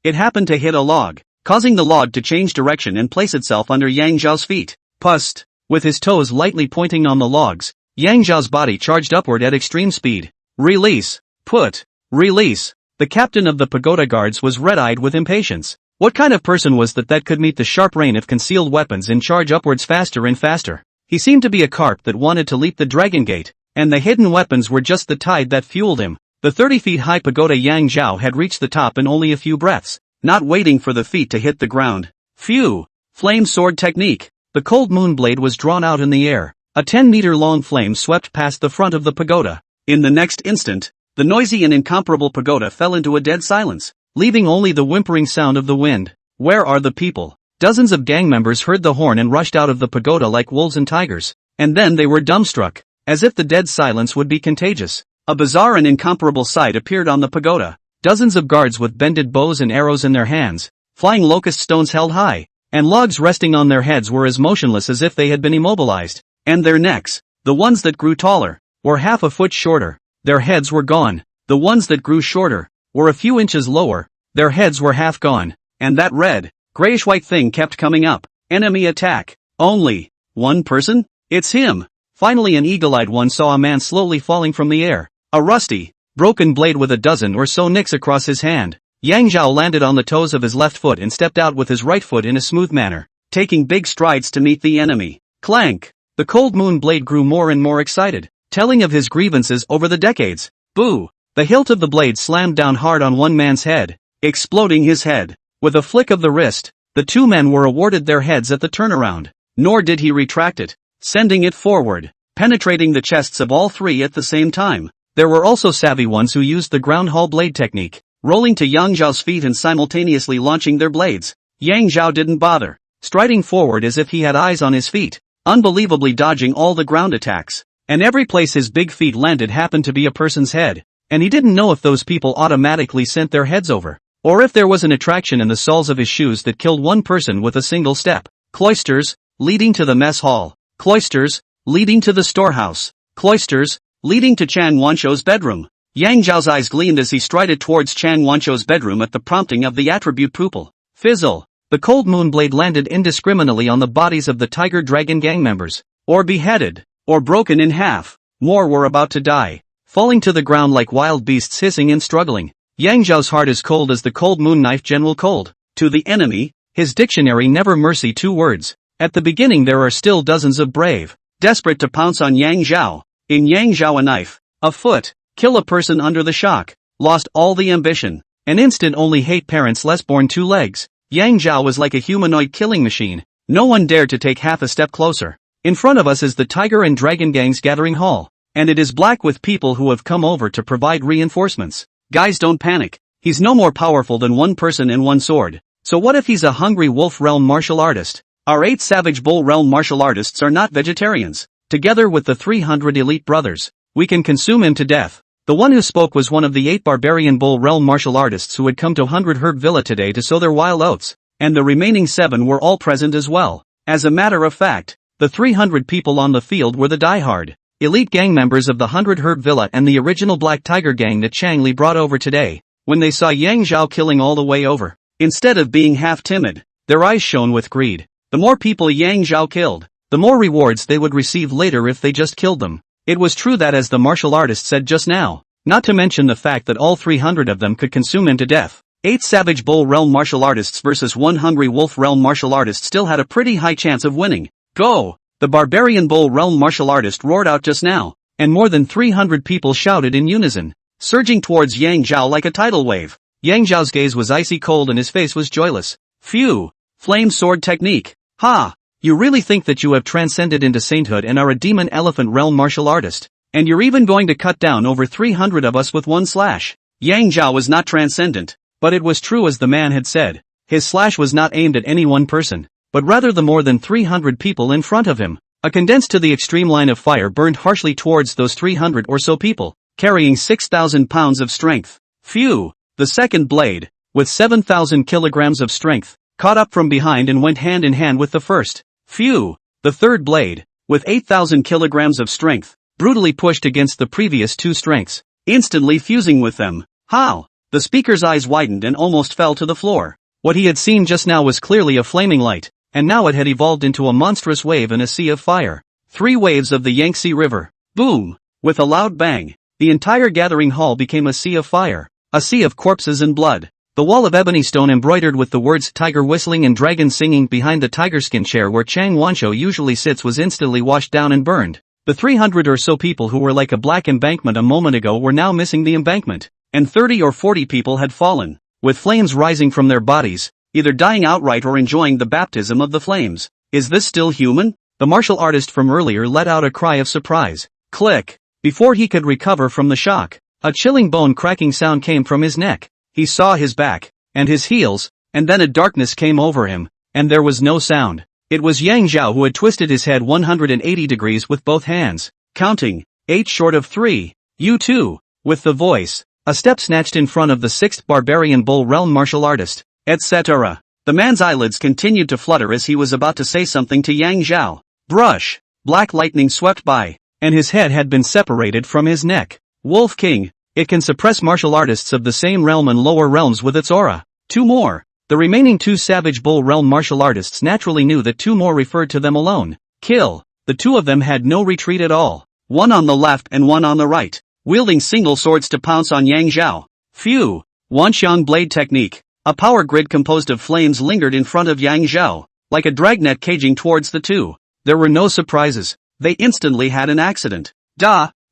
It happened to hit a log, causing the log to change direction and place itself under Yang Zhao's feet. Pust! With his toes lightly pointing on the logs, Yang Zhao's body charged upward at extreme speed. Release. Put. Release. The captain of the pagoda guards was red-eyed with impatience. What kind of person was that could meet the sharp rain of concealed weapons and charge upwards faster and faster? He seemed to be a carp that wanted to leap the dragon gate, and the hidden weapons were just the tide that fueled him. The 30 feet high pagoda Yang Zhao had reached the top in only a few breaths, not waiting for the feet to hit the ground. Phew! Flame sword technique. The cold moon blade was drawn out in the air. A 10-meter long flame swept past the front of the pagoda. In the next instant, the noisy and incomparable pagoda fell into a dead silence, leaving only the whimpering sound of the wind. Where are the people? Dozens of gang members heard the horn and rushed out of the pagoda like wolves and tigers, and then they were dumbstruck, as if the dead silence would be contagious. A bizarre and incomparable sight appeared on the pagoda. Dozens of guards with bended bows and arrows in their hands, flying locust stones held high, and logs resting on their heads were as motionless as if they had been immobilized. And their necks, the ones that grew taller, were half a foot shorter. Their heads were gone. The ones that grew shorter were a few inches lower. Their heads were half gone. And that red, grayish-white thing kept coming up. Enemy attack. Only one person? It's him. Finally an eagle-eyed one saw a man slowly falling from the air. A rusty, broken blade with a dozen or so nicks across his hand. Yang Zhao landed on the toes of his left foot and stepped out with his right foot in a smooth manner, taking big strides to meet the enemy. Clank! The cold moon blade grew more and more excited, telling of his grievances over the decades. Boo! The hilt of the blade slammed down hard on one man's head, exploding his head. With a flick of the wrist, the two men were awarded their heads at the turnaround. Nor did he retract it, sending it forward, penetrating the chests of all three at the same time. There were also savvy ones who used the ground hall blade technique, rolling to Yang Zhao's feet and simultaneously launching their blades. Yang Zhao didn't bother, striding forward as if he had eyes on his feet, unbelievably dodging all the ground attacks. And every place his big feet landed happened to be a person's head, and he didn't know if those people automatically sent their heads over, or if there was an attraction in the soles of his shoes that killed one person with a single step. Cloisters, leading to the mess hall. Cloisters, leading to the storehouse. Cloisters, leading to Chang Wanshou's bedroom. Yang Zhao's eyes gleamed as he strided towards Chang Wanshou's bedroom at the prompting of the attribute pupil. Fizzle! The cold moon blade landed indiscriminately on the bodies of the Tiger Dragon gang members, or beheaded, or broken in half. More were about to die, falling to the ground like wild beasts hissing and struggling. Yang Zhao's heart is cold as the cold moon knife general cold. To the enemy, his dictionary never mercy 2 words. At the beginning there are still dozens of brave, desperate to pounce on Yang Zhao. In Yang Zhao a knife, a foot, kill a person under the shock, lost all the ambition, an instant only hate parents less born 2 legs. Yang Zhao was like a humanoid killing machine. No one dared to take half a step closer. In front of us is the Tiger and Dragon Gang's gathering hall, and it is black with people who have come over to provide reinforcements. Guys, don't panic. He's no more powerful than one person and one sword. So what if he's a hungry wolf realm martial artist? Our 8 savage bull realm martial artists are not vegetarians. Together with the 300 elite brothers, we can consume him to death. The one who spoke was one of the 8 barbarian bull realm martial artists who had come to 100 Herb Villa today to sow their wild oats, and the remaining 7 were all present as well. As a matter of fact, the 300 people on the field were the die-hard elite gang members of the 100 Herb Villa and the original Black Tiger gang that Chang Li brought over today. When they saw Yang Zhao killing all the way over, instead of being half timid, their eyes shone with greed. The more people Yang Zhao killed, the more rewards they would receive later if they just killed them. It was true that, as the martial artist said just now, not to mention the fact that all 300 of them could consume him to death. 8 savage bull realm martial artists versus 1 hungry wolf realm martial artist still had a pretty high chance of winning. Go! The barbarian bull realm martial artist roared out just now, and more than 300 people shouted in unison, surging towards Yang Zhao like a tidal wave. Yang Zhao's gaze was icy cold and his face was joyless. Phew! Flame sword technique. Ha! You really think that you have transcended into sainthood and are a demon elephant realm martial artist, and you're even going to cut down over 300 of us with one slash? Yang Zhao was not transcendent, but it was true as the man had said. His slash was not aimed at any one person, but rather the more than 300 people in front of him. A condensed to the extreme line of fire burned harshly towards those 300 or so people, carrying 6,000 pounds of strength. Phew! The second blade, with 7,000 kilograms of strength, caught up from behind and went hand in hand with the first. Phew! The third blade, with 8,000 kilograms of strength, brutally pushed against the previous 2 strengths, instantly fusing with them. How? The speaker's eyes widened and almost fell to the floor. What he had seen just now was clearly a flaming light. and now it had evolved into a monstrous wave in a sea of fire. 3 waves of the Yangtze River. Boom! With a loud bang, the entire gathering hall became a sea of fire. A sea of corpses and blood. The wall of ebony stone embroidered with the words tiger whistling and dragon singing behind the tiger skin chair where Chang Wanshou usually sits was instantly washed down and burned. The 300 or so people who were like a black embankment a moment ago were now missing the embankment, and 30 or 40 people had fallen, with flames rising from their bodies, either dying outright or enjoying the baptism of the flames. Is this still human? The martial artist from earlier let out a cry of surprise. Click! Before he could recover from the shock, a chilling bone-cracking sound came from his neck. He saw his back, and his heels, and then a darkness came over him, and there was no sound. It was Yang Zhao who had twisted his head 180 degrees with both hands, counting, 8 short of 3. You too, with the voice. A step snatched in front of the 6th barbarian bull realm martial artist, etc. The man's eyelids continued to flutter as he was about to say something to Yang Zhao. Brush! Black lightning swept by, and his head had been separated from his neck. Wolf King. It can suppress martial artists of the same realm and lower realms with its aura. 2 more. The remaining 2 savage bull realm martial artists naturally knew that 2 more referred to them alone. Kill. The 2 of them had no retreat at all. One on the left and one on the right, wielding single swords to pounce on Yang Zhao. Phew. Wanxiang blade technique. A power grid composed of flames lingered in front of Yang Zhao, like a dragnet caging towards the 2. There were no surprises. They instantly had an accident.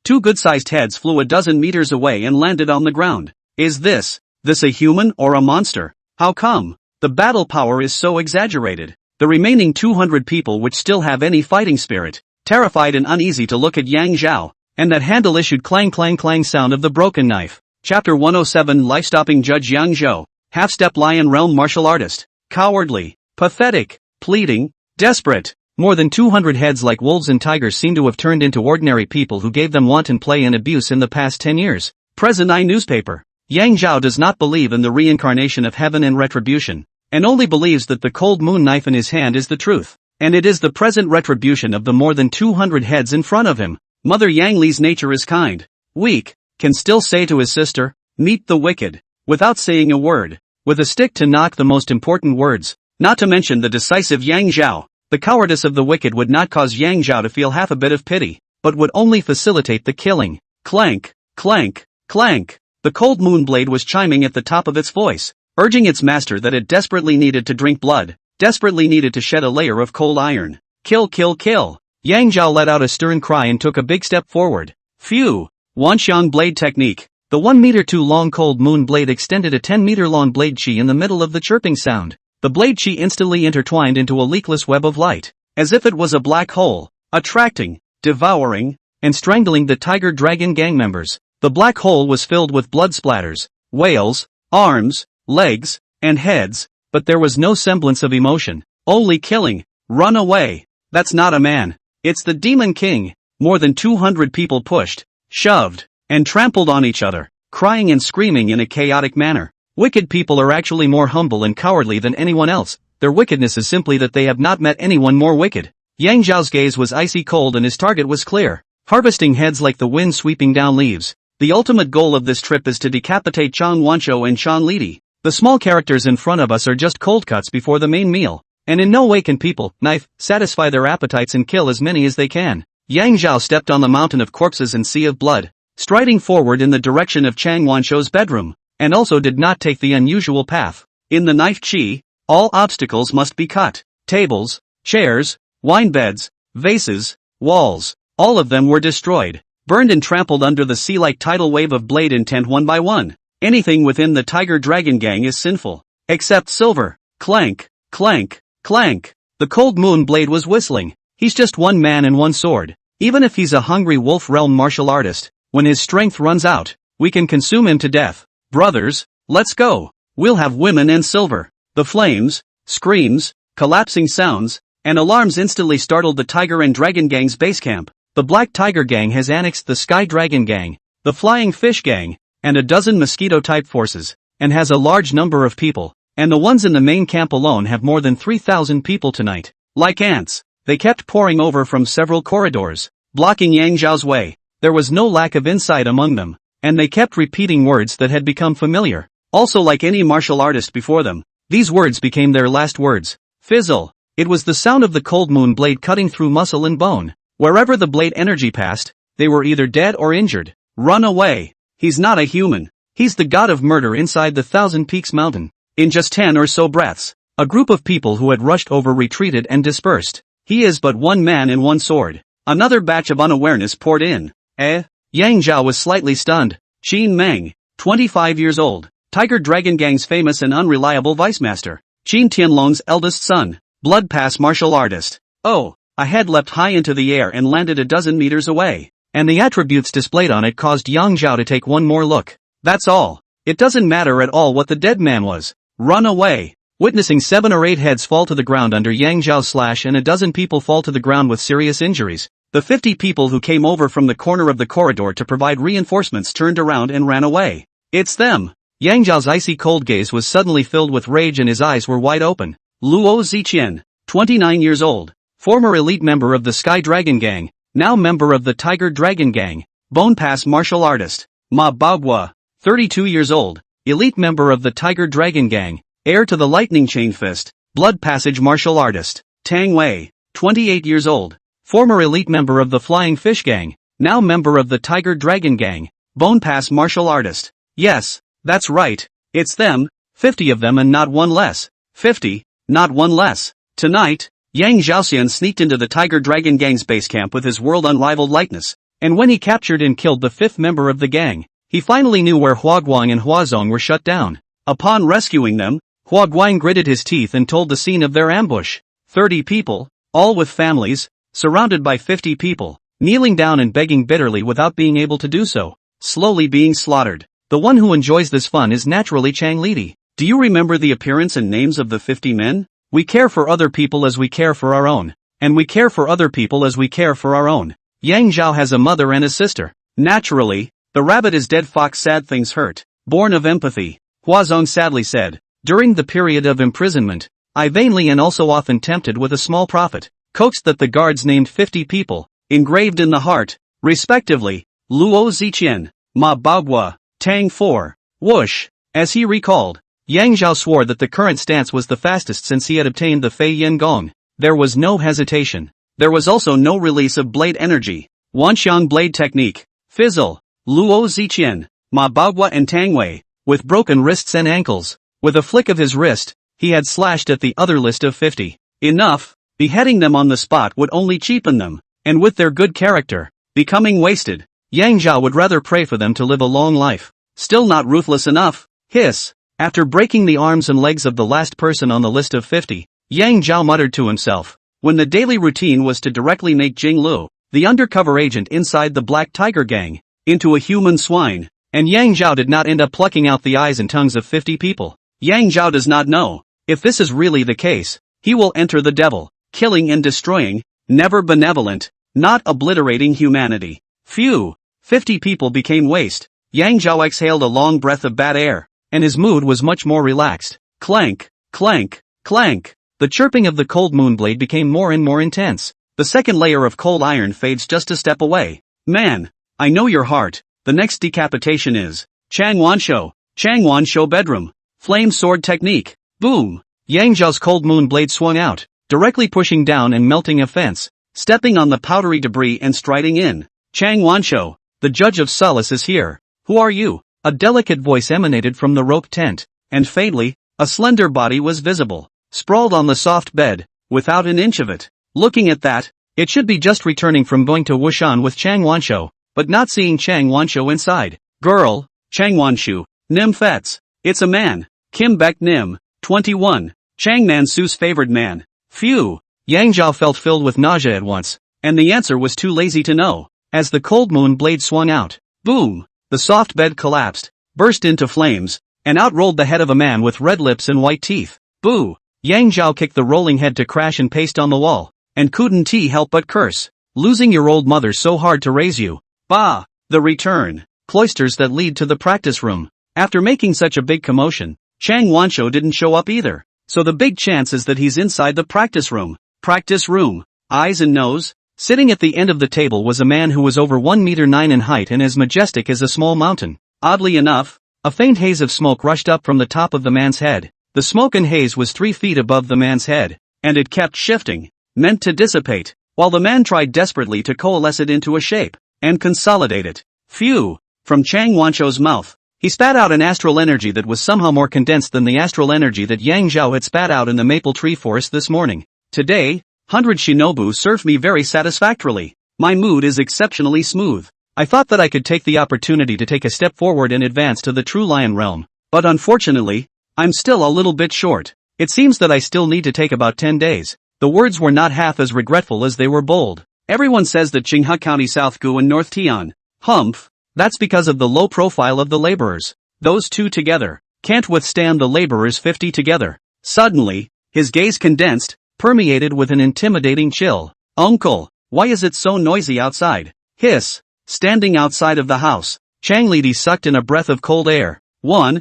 2 good-sized heads flew a dozen meters away and landed on the ground. Is this a human or a monster? How come? The battle power is so exaggerated. The remaining 200 people which still have any fighting spirit, terrified and uneasy to look at Yang Zhao, and that handle issued clang clang clang sound of the broken knife. Chapter 107 Life-stopping Judge Yang Zhou, half-step lion realm martial artist. Cowardly, pathetic, pleading, desperate. More than 200 heads like wolves and tigers seem to have turned into ordinary people who gave them wanton play and abuse in the past 10 years. Present I newspaper. Yang Zhao does not believe in the reincarnation of heaven and retribution, and only believes that the cold moon knife in his hand is the truth, and it is the present retribution of the more than 200 heads in front of him. Mother Yang Li's nature is kind, weak, can still say to his sister, meet the wicked, without saying a word, with a stick to knock the most important words, not to mention the decisive Yang Zhao. The cowardice of the wicked would not cause Yang Zhao to feel half a bit of pity, but would only facilitate the killing. Clank, clank, clank. The cold moon blade was chiming at the top of its voice, urging its master that it desperately needed to drink blood, desperately needed to shed a layer of cold iron. Kill, kill, kill. Yang Zhao let out a stern cry and took a big step forward. Phew! Wanxiang blade technique. The 1 meter too long cold moon blade extended a 10 meter long blade chi in the middle of the chirping sound. The blade chi instantly intertwined into a leakless web of light, as if it was a black hole, attracting, devouring, and strangling the tiger dragon gang members. The black hole was filled with blood splatters, wails, arms, legs, and heads, but there was no semblance of emotion, only killing. Run away. That's not a man. It's the Demon King. More than 200 people pushed, shoved, and trampled on each other, crying and screaming in a chaotic manner. Wicked people are actually more humble and cowardly than anyone else. Their wickedness is simply that they have not met anyone more wicked. Yang Zhao's gaze was icy cold and his target was clear, harvesting heads like the wind sweeping down leaves. The ultimate goal of this trip is to decapitate Chang Wanshou and Shan Lidi. The small characters in front of us are just cold cuts before the main meal, and in no way can people, satisfy their appetites and kill as many as they can. Yang Zhao stepped on the mountain of corpses and sea of blood, striding forward in the direction of Chang Wanshou's bedroom, and also did not take the unusual path. In the knife chi, all obstacles must be cut. Tables, chairs, wine beds, vases, walls, all of them were destroyed, burned and trampled under the sea-like tidal wave of blade intent one by one. Anything within the Tiger Dragon Gang is sinful, except silver. Clank, clank, clank. The cold moon blade was whistling. He's just one man and one sword. Even if he's a hungry wolf realm martial artist, when his strength runs out, we can consume him to death. Brothers, let's go. We'll have women and silver. The flames, screams, collapsing sounds, and alarms instantly startled the Tiger and Dragon Gang's base camp. The Black Tiger Gang has annexed the Sky Dragon Gang, the Flying Fish Gang, and a dozen mosquito-type forces, and has a large number of people, and the ones in the main camp alone have more than 3,000 people tonight. Like ants, they kept pouring over from several corridors, blocking Yang Zhao's way. There was no lack of insight among them, and they kept repeating words that had become familiar. Also, like any martial artist before them, these words became their last words. Fizzle. It was the sound of the cold moon blade cutting through muscle and bone. Wherever the blade energy passed, they were either dead or injured. Run away. He's not a human. He's the god of murder inside the Thousand Peaks mountain. In just 10 or so breaths, a group of people who had rushed over retreated and dispersed. He is but one man and one sword. Another batch of unawareness poured in. Yang Zhao was slightly stunned. Qin Meng, 25 years old, Tiger Dragon Gang's famous and unreliable vice master. Qin Tianlong's eldest son, blood pass martial artist. Oh, a head leapt high into the air and landed a dozen meters away. And the attributes displayed on it caused Yang Zhao to take one more look. That's all. It doesn't matter at all what the dead man was. Run away. Witnessing 7 or 8 heads fall to the ground under Yang Zhao's slash and a dozen people fall to the ground with serious injuries, the 50 people who came over from the corner of the corridor to provide reinforcements turned around and ran away. It's them. Yang Zhao's icy cold gaze was suddenly filled with rage and his eyes were wide open. Luo Ziqian, 29 years old, former elite member of the Sky Dragon Gang, now member of the Tiger Dragon Gang, Bone Pass martial artist. Ma Baoguo, 32 years old, elite member of the Tiger Dragon Gang, heir to the Lightning Chain Fist, Blood Passage martial artist. Tang Wei, 28 years old, former elite member of the Flying Fish Gang, now member of the Tiger Dragon Gang, Bone Pass martial artist. Yes, that's right, it's them, 50 of them and not one less. 50, not one less. Tonight, Yang Zhaoxian sneaked into the Tiger Dragon Gang's base camp with his world unrivaled lightness, and when he captured and killed the 5th member of the gang, he finally knew where Huaguang and Huazong were shut down. Upon rescuing them, Huaguang gritted his teeth and told the scene of their ambush. 30 people, all with families, surrounded by 50 people, kneeling down and begging bitterly without being able to do so, slowly being slaughtered. The one who enjoys this fun is naturally Chang Lidi. Do you remember the appearance and names of the 50 men? We care for other people as we care for our own, and we care for other people as we care for our own. Yang Zhao has a mother and a sister. Naturally, the rabbit is dead fox sad things hurt, born of empathy, Huazong sadly said. During the period of imprisonment, I vainly and also often tempted with a small profit, coaxed that the guards named 50 people, engraved in the heart, respectively, Luo Ziqian, Ma Baoguo, Tang 4, whoosh. As he recalled, Yang Zhao swore that the current stance was the fastest since he had obtained the Fei Yin Gong. There was no hesitation. There was also no release of blade energy. Wanxiang blade technique, fizzle, Luo Ziqian, Ma Baoguo and Tang Wei, with broken wrists and ankles. With a flick of his wrist, he had slashed at the other list of 50. Enough, beheading them on the spot would only cheapen them, and with their good character, becoming wasted, Yang Zhao would rather pray for them to live a long life. Still not ruthless enough, hiss. After breaking the arms and legs of the last person on the list of 50, Yang Zhao muttered to himself. When the daily routine was to directly make Jing Lu, the undercover agent inside the Black Tiger Gang, into a human swine, and Yang Zhao did not end up plucking out the eyes and tongues of 50 people. Yang Zhao does not know. If this is really the case, he will enter the devil, killing and destroying, never benevolent, not obliterating humanity. Phew, 50 people became waste. Yang Zhao exhaled a long breath of bad air, and his mood was much more relaxed. Clank, clank, clank. The chirping of the cold moon blade became more and more intense. The second layer of cold iron fades just a step away. Man, I know your heart. The next decapitation is Chang Wanshou bedroom. Flame sword technique. Boom. Yang Zhao's cold moon blade swung out, directly pushing down and melting a fence, stepping on the powdery debris and striding in. Chang Wanshou, the judge of solace is here. Who are you? A delicate voice emanated from the rope tent, and faintly, a slender body was visible, sprawled on the soft bed, without an inch of it. Looking at that, it should be just returning from going to Wushan with Chang Wanshou, but not seeing Chang Wanshou inside. Girl, Chang Wanshou, Nim Fets. It's a man, Kim Beck Nim, 21, Chang Nansu's favored man. Phew. Yang Zhao felt filled with nausea at once, and the answer was too lazy to know. As the cold moon blade swung out, boom, the soft bed collapsed, burst into flames, and out rolled the head of a man with red lips and white teeth. Boo. Yang Zhao kicked the rolling head to crash and paste on the wall, and couldn't he help but curse. Losing your old mother so hard to raise you. Bah. The return. Cloisters that lead to the practice room. After making such a big commotion, Chang Wanshou didn't show up either. So the big chance is that he's inside the practice room. Practice room. Eyes and nose. Sitting at the end of the table was a man who was over 1 meter 9 in height and as majestic as a small mountain. Oddly enough, a faint haze of smoke rushed up from the top of the man's head. The smoke and haze was 3 feet above the man's head. and it kept shifting, meant to dissipate, while the man tried desperately to coalesce it into a shape, and consolidate it. Phew! From Chang Wanshou's mouth, he spat out an astral energy that was somehow more condensed than the astral energy that Yang Zhao had spat out in the maple tree forest this morning. Today, 100 Shinobu served me very satisfactorily. My mood is exceptionally smooth. I thought that I could take the opportunity to take a step forward and advance to the true lion realm, but unfortunately, I'm still a little bit short. It seems that I still need to take about 10 days. The words were not half as regretful as they were bold. Everyone says that Qinghua County South Gu and North Tian, humph, that's because of the low profile of the laborers. Those two together can't withstand the laborers 50 together. Suddenly, his gaze condensed, permeated with an intimidating chill. Uncle, why is it so noisy outside? Hiss. Standing outside of the house, Chang Lidi sucked in a breath of cold air.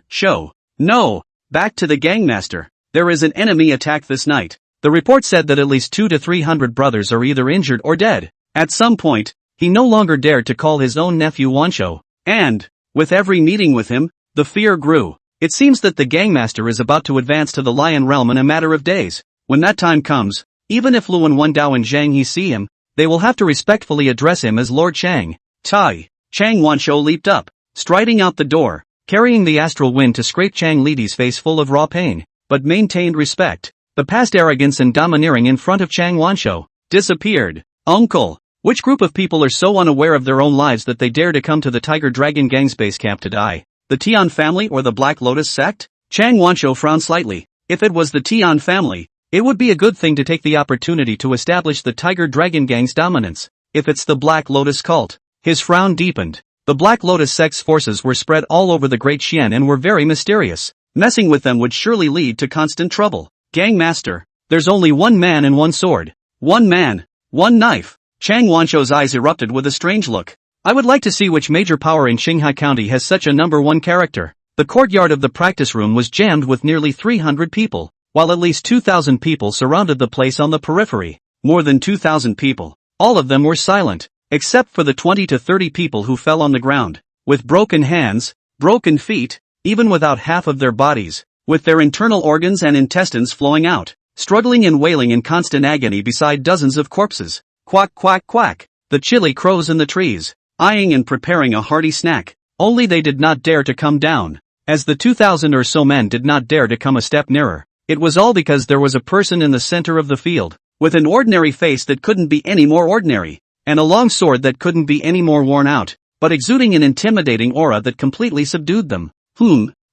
Show. No. Back to the gangmaster. There is an enemy attack this night. The report said that at least 200 to 300 brothers are either injured or dead. At some point, he no longer dared to call his own nephew Wanshou, and, with every meeting with him, the fear grew. It seems that the gangmaster is about to advance to the lion realm in a matter of days. When that time comes, even if Luan Wendao and Zhang He see him, they will have to respectfully address him as Lord Chang. Tai. Chang Wanshou leaped up, striding out the door, carrying the astral wind to scrape Chang Lidi's face full of raw pain, but maintained respect. The past arrogance and domineering in front of Chang Wanshou disappeared. Uncle, which group of people are so unaware of their own lives that they dare to come to the Tiger Dragon Gang's base camp to die? The Tian family or the Black Lotus sect? Chang Wanshou frowned slightly. If it was the Tian family, it would be a good thing to take the opportunity to establish the Tiger Dragon Gang's dominance. If it's the Black Lotus cult, his frown deepened. The Black Lotus sect's forces were spread all over the Great Xian and were very mysterious. Messing with them would surely lead to constant trouble. Gangmaster, there's only one man and one sword. One man, one knife. Chang Wanshou's eyes erupted with a strange look. I would like to see which major power in Qinghua County has such a number one character. The courtyard of the practice room was jammed with nearly 300 people, while at least 2,000 people surrounded the place on the periphery. More than 2,000 people. All of them were silent, except for the 20 to 30 people who fell on the ground, with broken hands, broken feet, even without half of their bodies, with their internal organs and intestines flowing out, struggling and wailing in constant agony beside dozens of corpses. Quack quack quack. The chilly crows in the trees, eyeing and preparing a hearty snack. Only they did not dare to come down, as the 2,000 or so men did not dare to come a step nearer. It was all because there was a person in the center of the field, with an ordinary face that couldn't be any more ordinary, and a long sword that couldn't be any more worn out, but exuding an intimidating aura that completely subdued them.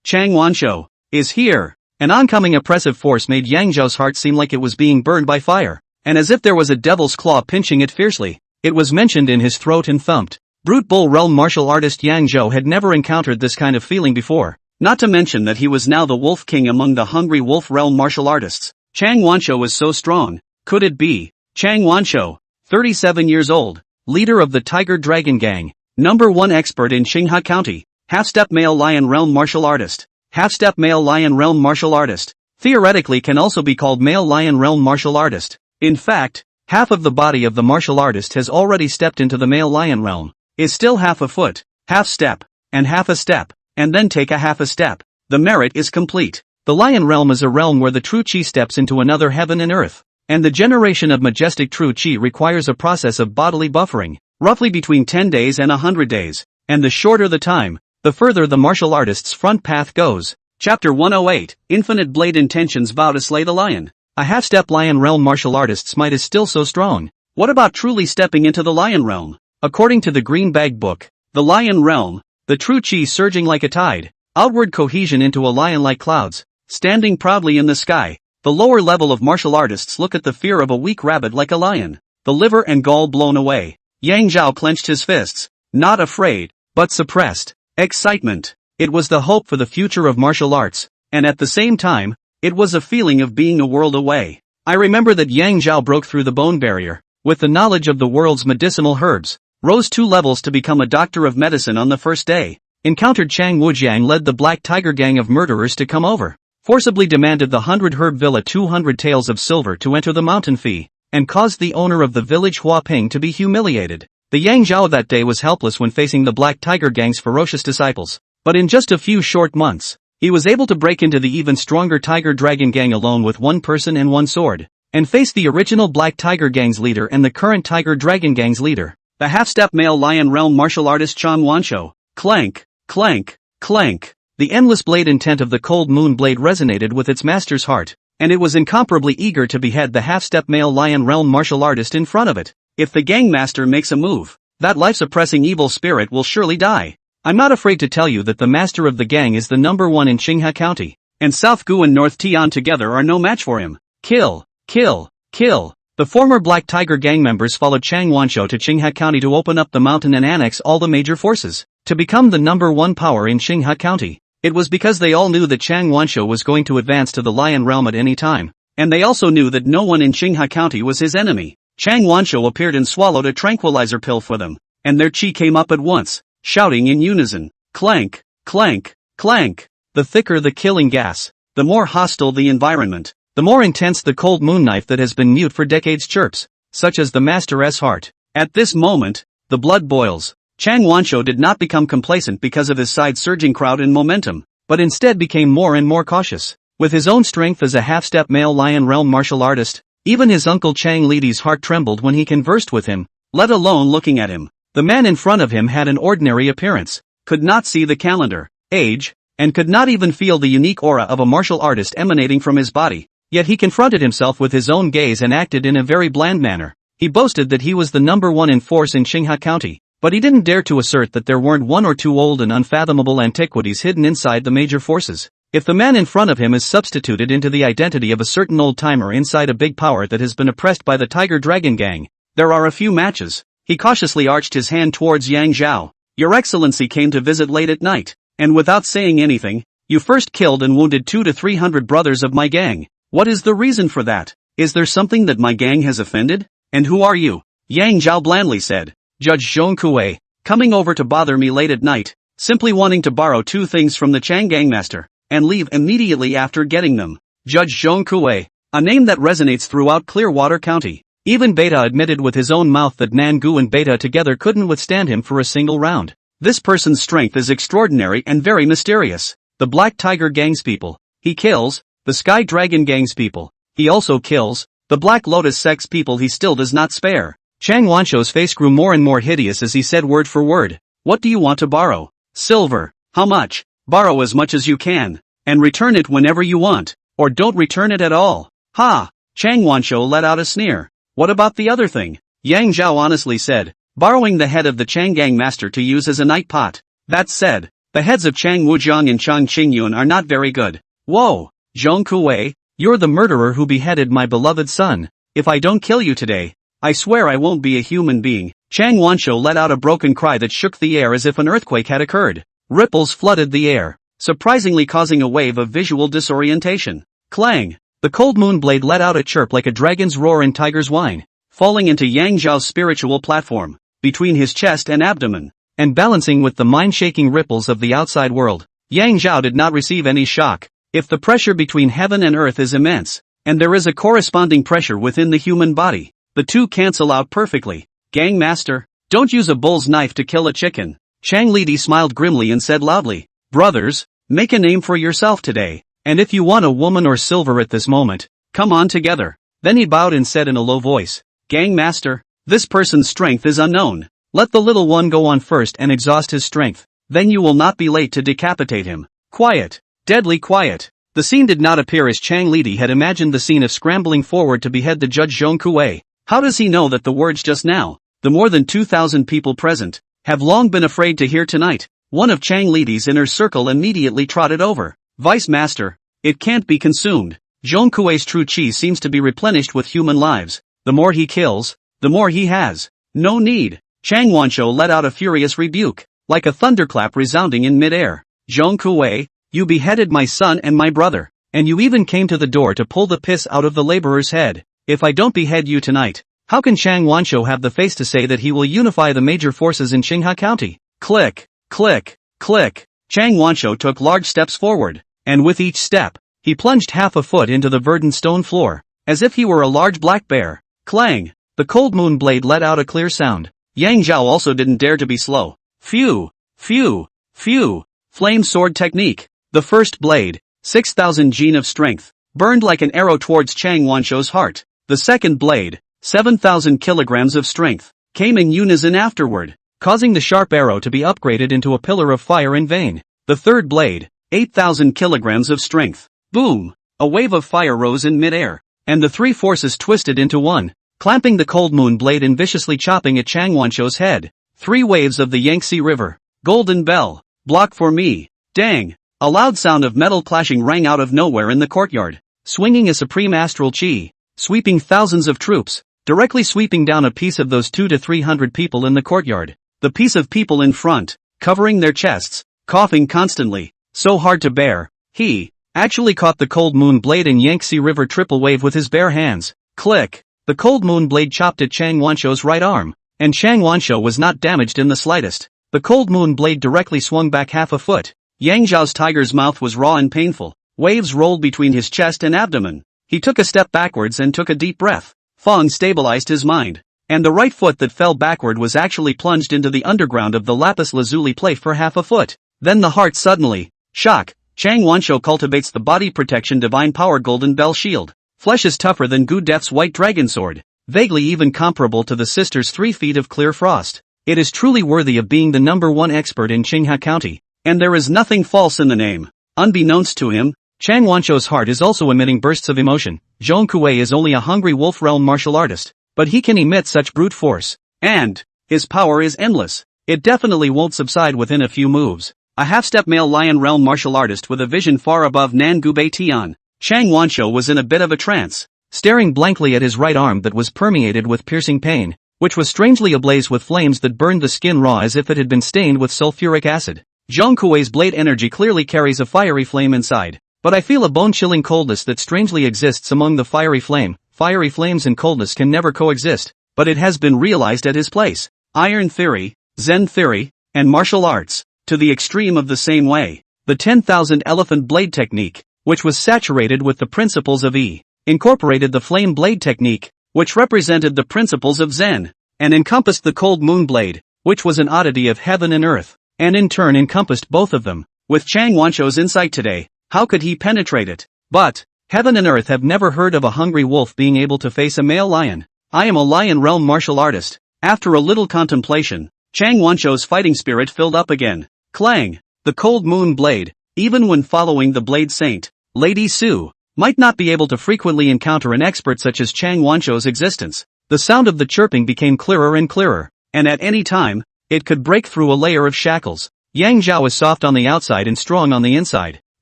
Chang Wanshou is here. An oncoming oppressive force made Yang Zhao's heart seem like it was being burned by fire, and as if there was a devil's claw pinching it fiercely. It was mentioned in his throat and thumped. Brute Bull Realm martial artist Yang Zhao had never encountered this kind of feeling before, not to mention that he was now the Wolf King among the hungry Wolf Realm martial artists. Chang Wanshou was so strong. Could it be? Chang Wanshou, 37 years old, leader of the Tiger Dragon Gang, number one expert in Qinghua County, half-step male lion realm martial artist. Half-step male lion realm martial artist. Theoretically can also be called male lion realm martial artist. In fact, half of the body of the martial artist has already stepped into the male lion realm, is still half a foot, half step, and half a step, and then take a half a step. The merit is complete. The lion realm is a realm where the true chi steps into another heaven and earth, and the generation of majestic true chi requires a process of bodily buffering, roughly between 10 days and 100 days, and the shorter the time, the further the martial artist's front path goes. Chapter 108, Infinite Blade Intentions Vow to Slay the Lion. A half-step lion realm martial artist's might is still so strong. What about truly stepping into the lion realm? According to the Green Bag book, the lion realm, the true chi surging like a tide, outward cohesion into a lion like clouds, standing proudly in the sky. The lower level of martial artists look at the fear of a weak rabbit like a lion, the liver and gall blown away. Yang Zhao clenched his fists, not afraid, but suppressed. Excitement. It was the hope for the future of martial arts, and at the same time, it was a feeling of being a world away. I remember that Yang Zhao broke through the bone barrier, with the knowledge of the world's medicinal herbs, rose 2 levels to become a doctor of medicine on the first day, encountered Chang Wujiang, led the Black Tiger gang of murderers to come over, forcibly demanded the 100 herb villa 200 taels of silver to enter the mountain fee, and caused the owner of the village Hua Ping to be humiliated. The Yang Zhao that day was helpless when facing the Black Tiger gang's ferocious disciples, but in just a few short months, he was able to break into the even stronger Tiger Dragon gang alone with 1 person and 1 sword, and faced the original Black Tiger Gang's leader and the current Tiger Dragon Gang's leader, the half-step male lion realm martial artist Chang Wansho. Clank, clank, clank. The endless blade intent of the Cold Moon Blade resonated with its master's heart, and it was incomparably eager to behead the half-step male lion realm martial artist in front of it. If the gang master makes a move, that life-suppressing evil spirit will surely die. I'm not afraid to tell you that the master of the gang is the number one in Qinghai County, and South Gu and North Tian together are no match for him. Kill, kill, kill. The former Black Tiger Gang members followed Chang Wansho to Qinghai County to open up the mountain and annex all the major forces, to become the number one power in Qinghai County. It was because they all knew that Chang Wansho was going to advance to the Lion Realm at any time, and they also knew that no one in Qinghai County was his enemy. Chang Wansho appeared and swallowed a tranquilizer pill for them, and their chi came up at once, shouting in unison, clank, clank, clank. The thicker the killing gas, the more hostile the environment, the more intense the cold moon knife that has been mute for decades chirps, such as the master's heart. At this moment, the blood boils. Chang Wansho did not become complacent because of his side-surging crowd and momentum, but instead became more and more cautious. With his own strength as a half-step male lion realm martial artist, even his uncle Chang Lidi's heart trembled when he conversed with him, let alone looking at him. The man in front of him had an ordinary appearance, could not see the calendar, age, and could not even feel the unique aura of a martial artist emanating from his body. Yet he confronted himself with his own gaze and acted in a very bland manner. He boasted that he was the number one in force in Qinghai County, but he didn't dare to assert that there weren't one or two old and unfathomable antiquities hidden inside the major forces. If the man in front of him is substituted into the identity of a certain old-timer inside a big power that has been oppressed by the Tiger Dragon Gang, there are a few matches. He cautiously arched his hand towards Yang Zhao. Your Excellency came to visit late at night, and without saying anything, you first killed and wounded 200 to 300 brothers of my gang. What is the reason for that? Is there something that my gang has offended? And who are you? Yang Zhao blandly said. Judge Zhong Kuei, coming over to bother me late at night, simply wanting to borrow 2 things from the Chang Gangmaster, and leave immediately after getting them. Judge Zhong Kuei, a name that resonates throughout Clearwater County. Even Beta admitted with his own mouth that Nangu and Beta together couldn't withstand him for a single round. This person's strength is extraordinary and very mysterious. The Black Tiger Gang's people, he kills. The Sky Dragon Gang's people, he also kills. The Black Lotus Sect's people he still does not spare. Chang Wansho's face grew more and more hideous as he said word for word. What do you want to borrow? Silver. How much? Borrow as much as you can, and return it whenever you want, or don't return it at all. Ha! Chang Wansho let out a sneer. What about the other thing? Yang Zhao honestly said, borrowing the head of the Chang Gang master to use as a night pot. That said, the heads of Chang Wujiang and Chang Qingyun are not very good. Whoa! Zhong Kuei, you're the murderer who beheaded my beloved son. If I don't kill you today, I swear I won't be a human being. Chang Wansho let out a broken cry that shook the air as if an earthquake had occurred. Ripples flooded the air, surprisingly causing a wave of visual disorientation. Clang! The cold moon blade let out a chirp like a dragon's roar and tiger's whine, falling into Yang Zhao's spiritual platform, between his chest and abdomen, and balancing with the mind-shaking ripples of the outside world. Yang Zhao did not receive any shock. If the pressure between heaven and earth is immense, and there is a corresponding pressure within the human body, the two cancel out perfectly. Gang master, don't use a bull's knife to kill a chicken. Chang Lidi smiled grimly and said loudly, brothers, make a name for yourself today, and if you want a woman or silver at this moment, come on together. Then he bowed and said in a low voice, Gang master, this person's strength is unknown. Let the little one go on first and exhaust his strength, then you will not be late to decapitate him. Quiet. Deadly quiet. The scene did not appear as Chang Lidi had imagined the scene of scrambling forward to behead the Judge Zhong Kuei. How does he know that the words just now, the more than 2,000 people present, have long been afraid to hear tonight? One of Chang Lidi's inner circle immediately trotted over. Vice Master, it can't be consumed. Zhong Kuei's true chi seems to be replenished with human lives. The more he kills, the more he has. No need. Chang Wansho let out a furious rebuke, like a thunderclap resounding in midair. Zhong Kuei, you beheaded my son and my brother, and you even came to the door to pull the piss out of the laborer's head. If I don't behead you tonight, how can Chang Wansho have the face to say that he will unify the major forces in Qinghai County? Click, click, click. Chang Wansho took large steps forward, and with each step, he plunged half a foot into the verdant stone floor, as if he were a large black bear. Clang! The cold moon blade let out a clear sound. Yang Zhao also didn't dare to be slow. Phew, phew, phew. Flame sword technique. The first blade, 6,000 gene of strength, burned like an arrow towards Chang Wansho's heart. The second blade, 7,000 kilograms of strength, came in unison afterward, causing the sharp arrow to be upgraded into a pillar of fire in vain. The third blade, 8,000 kilograms of strength. Boom! A wave of fire rose in midair, and the three forces twisted into one, clamping the cold moon blade and viciously chopping at Chang Wansho's head. 3 waves of the Yangtze River. Golden bell. Block for me. Dang! A loud sound of metal clashing rang out of nowhere in the courtyard, swinging a supreme astral chi, sweeping thousands of troops, directly sweeping down a piece of those 200 to 300 people in the courtyard. The piece of people in front, covering their chests, coughing constantly, so hard to bear. He actually caught the cold moon blade and Yangtze River triple wave with his bare hands. Click! The cold moon blade chopped at Chang Wansho's right arm, and Chang Wansho was not damaged in the slightest. The cold moon blade directly swung back half a foot. Yang Zhao's tiger's mouth was raw and painful. Waves rolled between his chest and abdomen. He took a step backwards and took a deep breath. Feng stabilized his mind, and the right foot that fell backward was actually plunged into the underground of the lapis lazuli plate for half a foot. Then the heart suddenly, shock. Chang Wansho cultivates the body protection divine power golden bell shield. Flesh is tougher than Gu Def's white dragon sword, vaguely even comparable to the sister's 3 feet of clear frost. It is truly worthy of being the #1 expert in Qinghe County, and there is nothing false in the name. Unbeknownst to him, Chang Wansho's heart is also emitting bursts of emotion. Zhong Kuei is only a hungry wolf realm martial artist, but he can emit such brute force, and his power is endless. It definitely won't subside within a few moves. A half-step male lion realm martial artist with a vision far above Nan Gubei Tian. Chang Wansho was in a bit of a trance, staring blankly at his right arm that was permeated with piercing pain, which was strangely ablaze with flames that burned the skin raw as if it had been stained with sulfuric acid. Zhong Kuei's blade energy clearly carries a fiery flame inside, but I feel a bone-chilling coldness that strangely exists among the fiery flame. Fiery flames and coldness can never coexist, but it has been realized at his place. Iron theory, Zen theory, and martial arts, to the extreme of the same way. The 10,000 elephant blade technique, which was saturated with the principles of E, incorporated the flame blade technique, which represented the principles of Zen, and encompassed the cold moon blade, which was an oddity of heaven and earth, and in turn encompassed both of them. With Chang Wansho's insight today, how could he penetrate it? But heaven and earth have never heard of a hungry wolf being able to face a male lion. I am a lion realm martial artist. After a little contemplation, Chang Wansho's fighting spirit filled up again. Clang! The cold moon blade, even when following the blade saint, Lady Su, might not be able to frequently encounter an expert such as Chang Wansho's existence. The sound of the chirping became clearer and clearer, and at any time, it could break through a layer of shackles. Yang Zhao is soft on the outside and strong on the inside.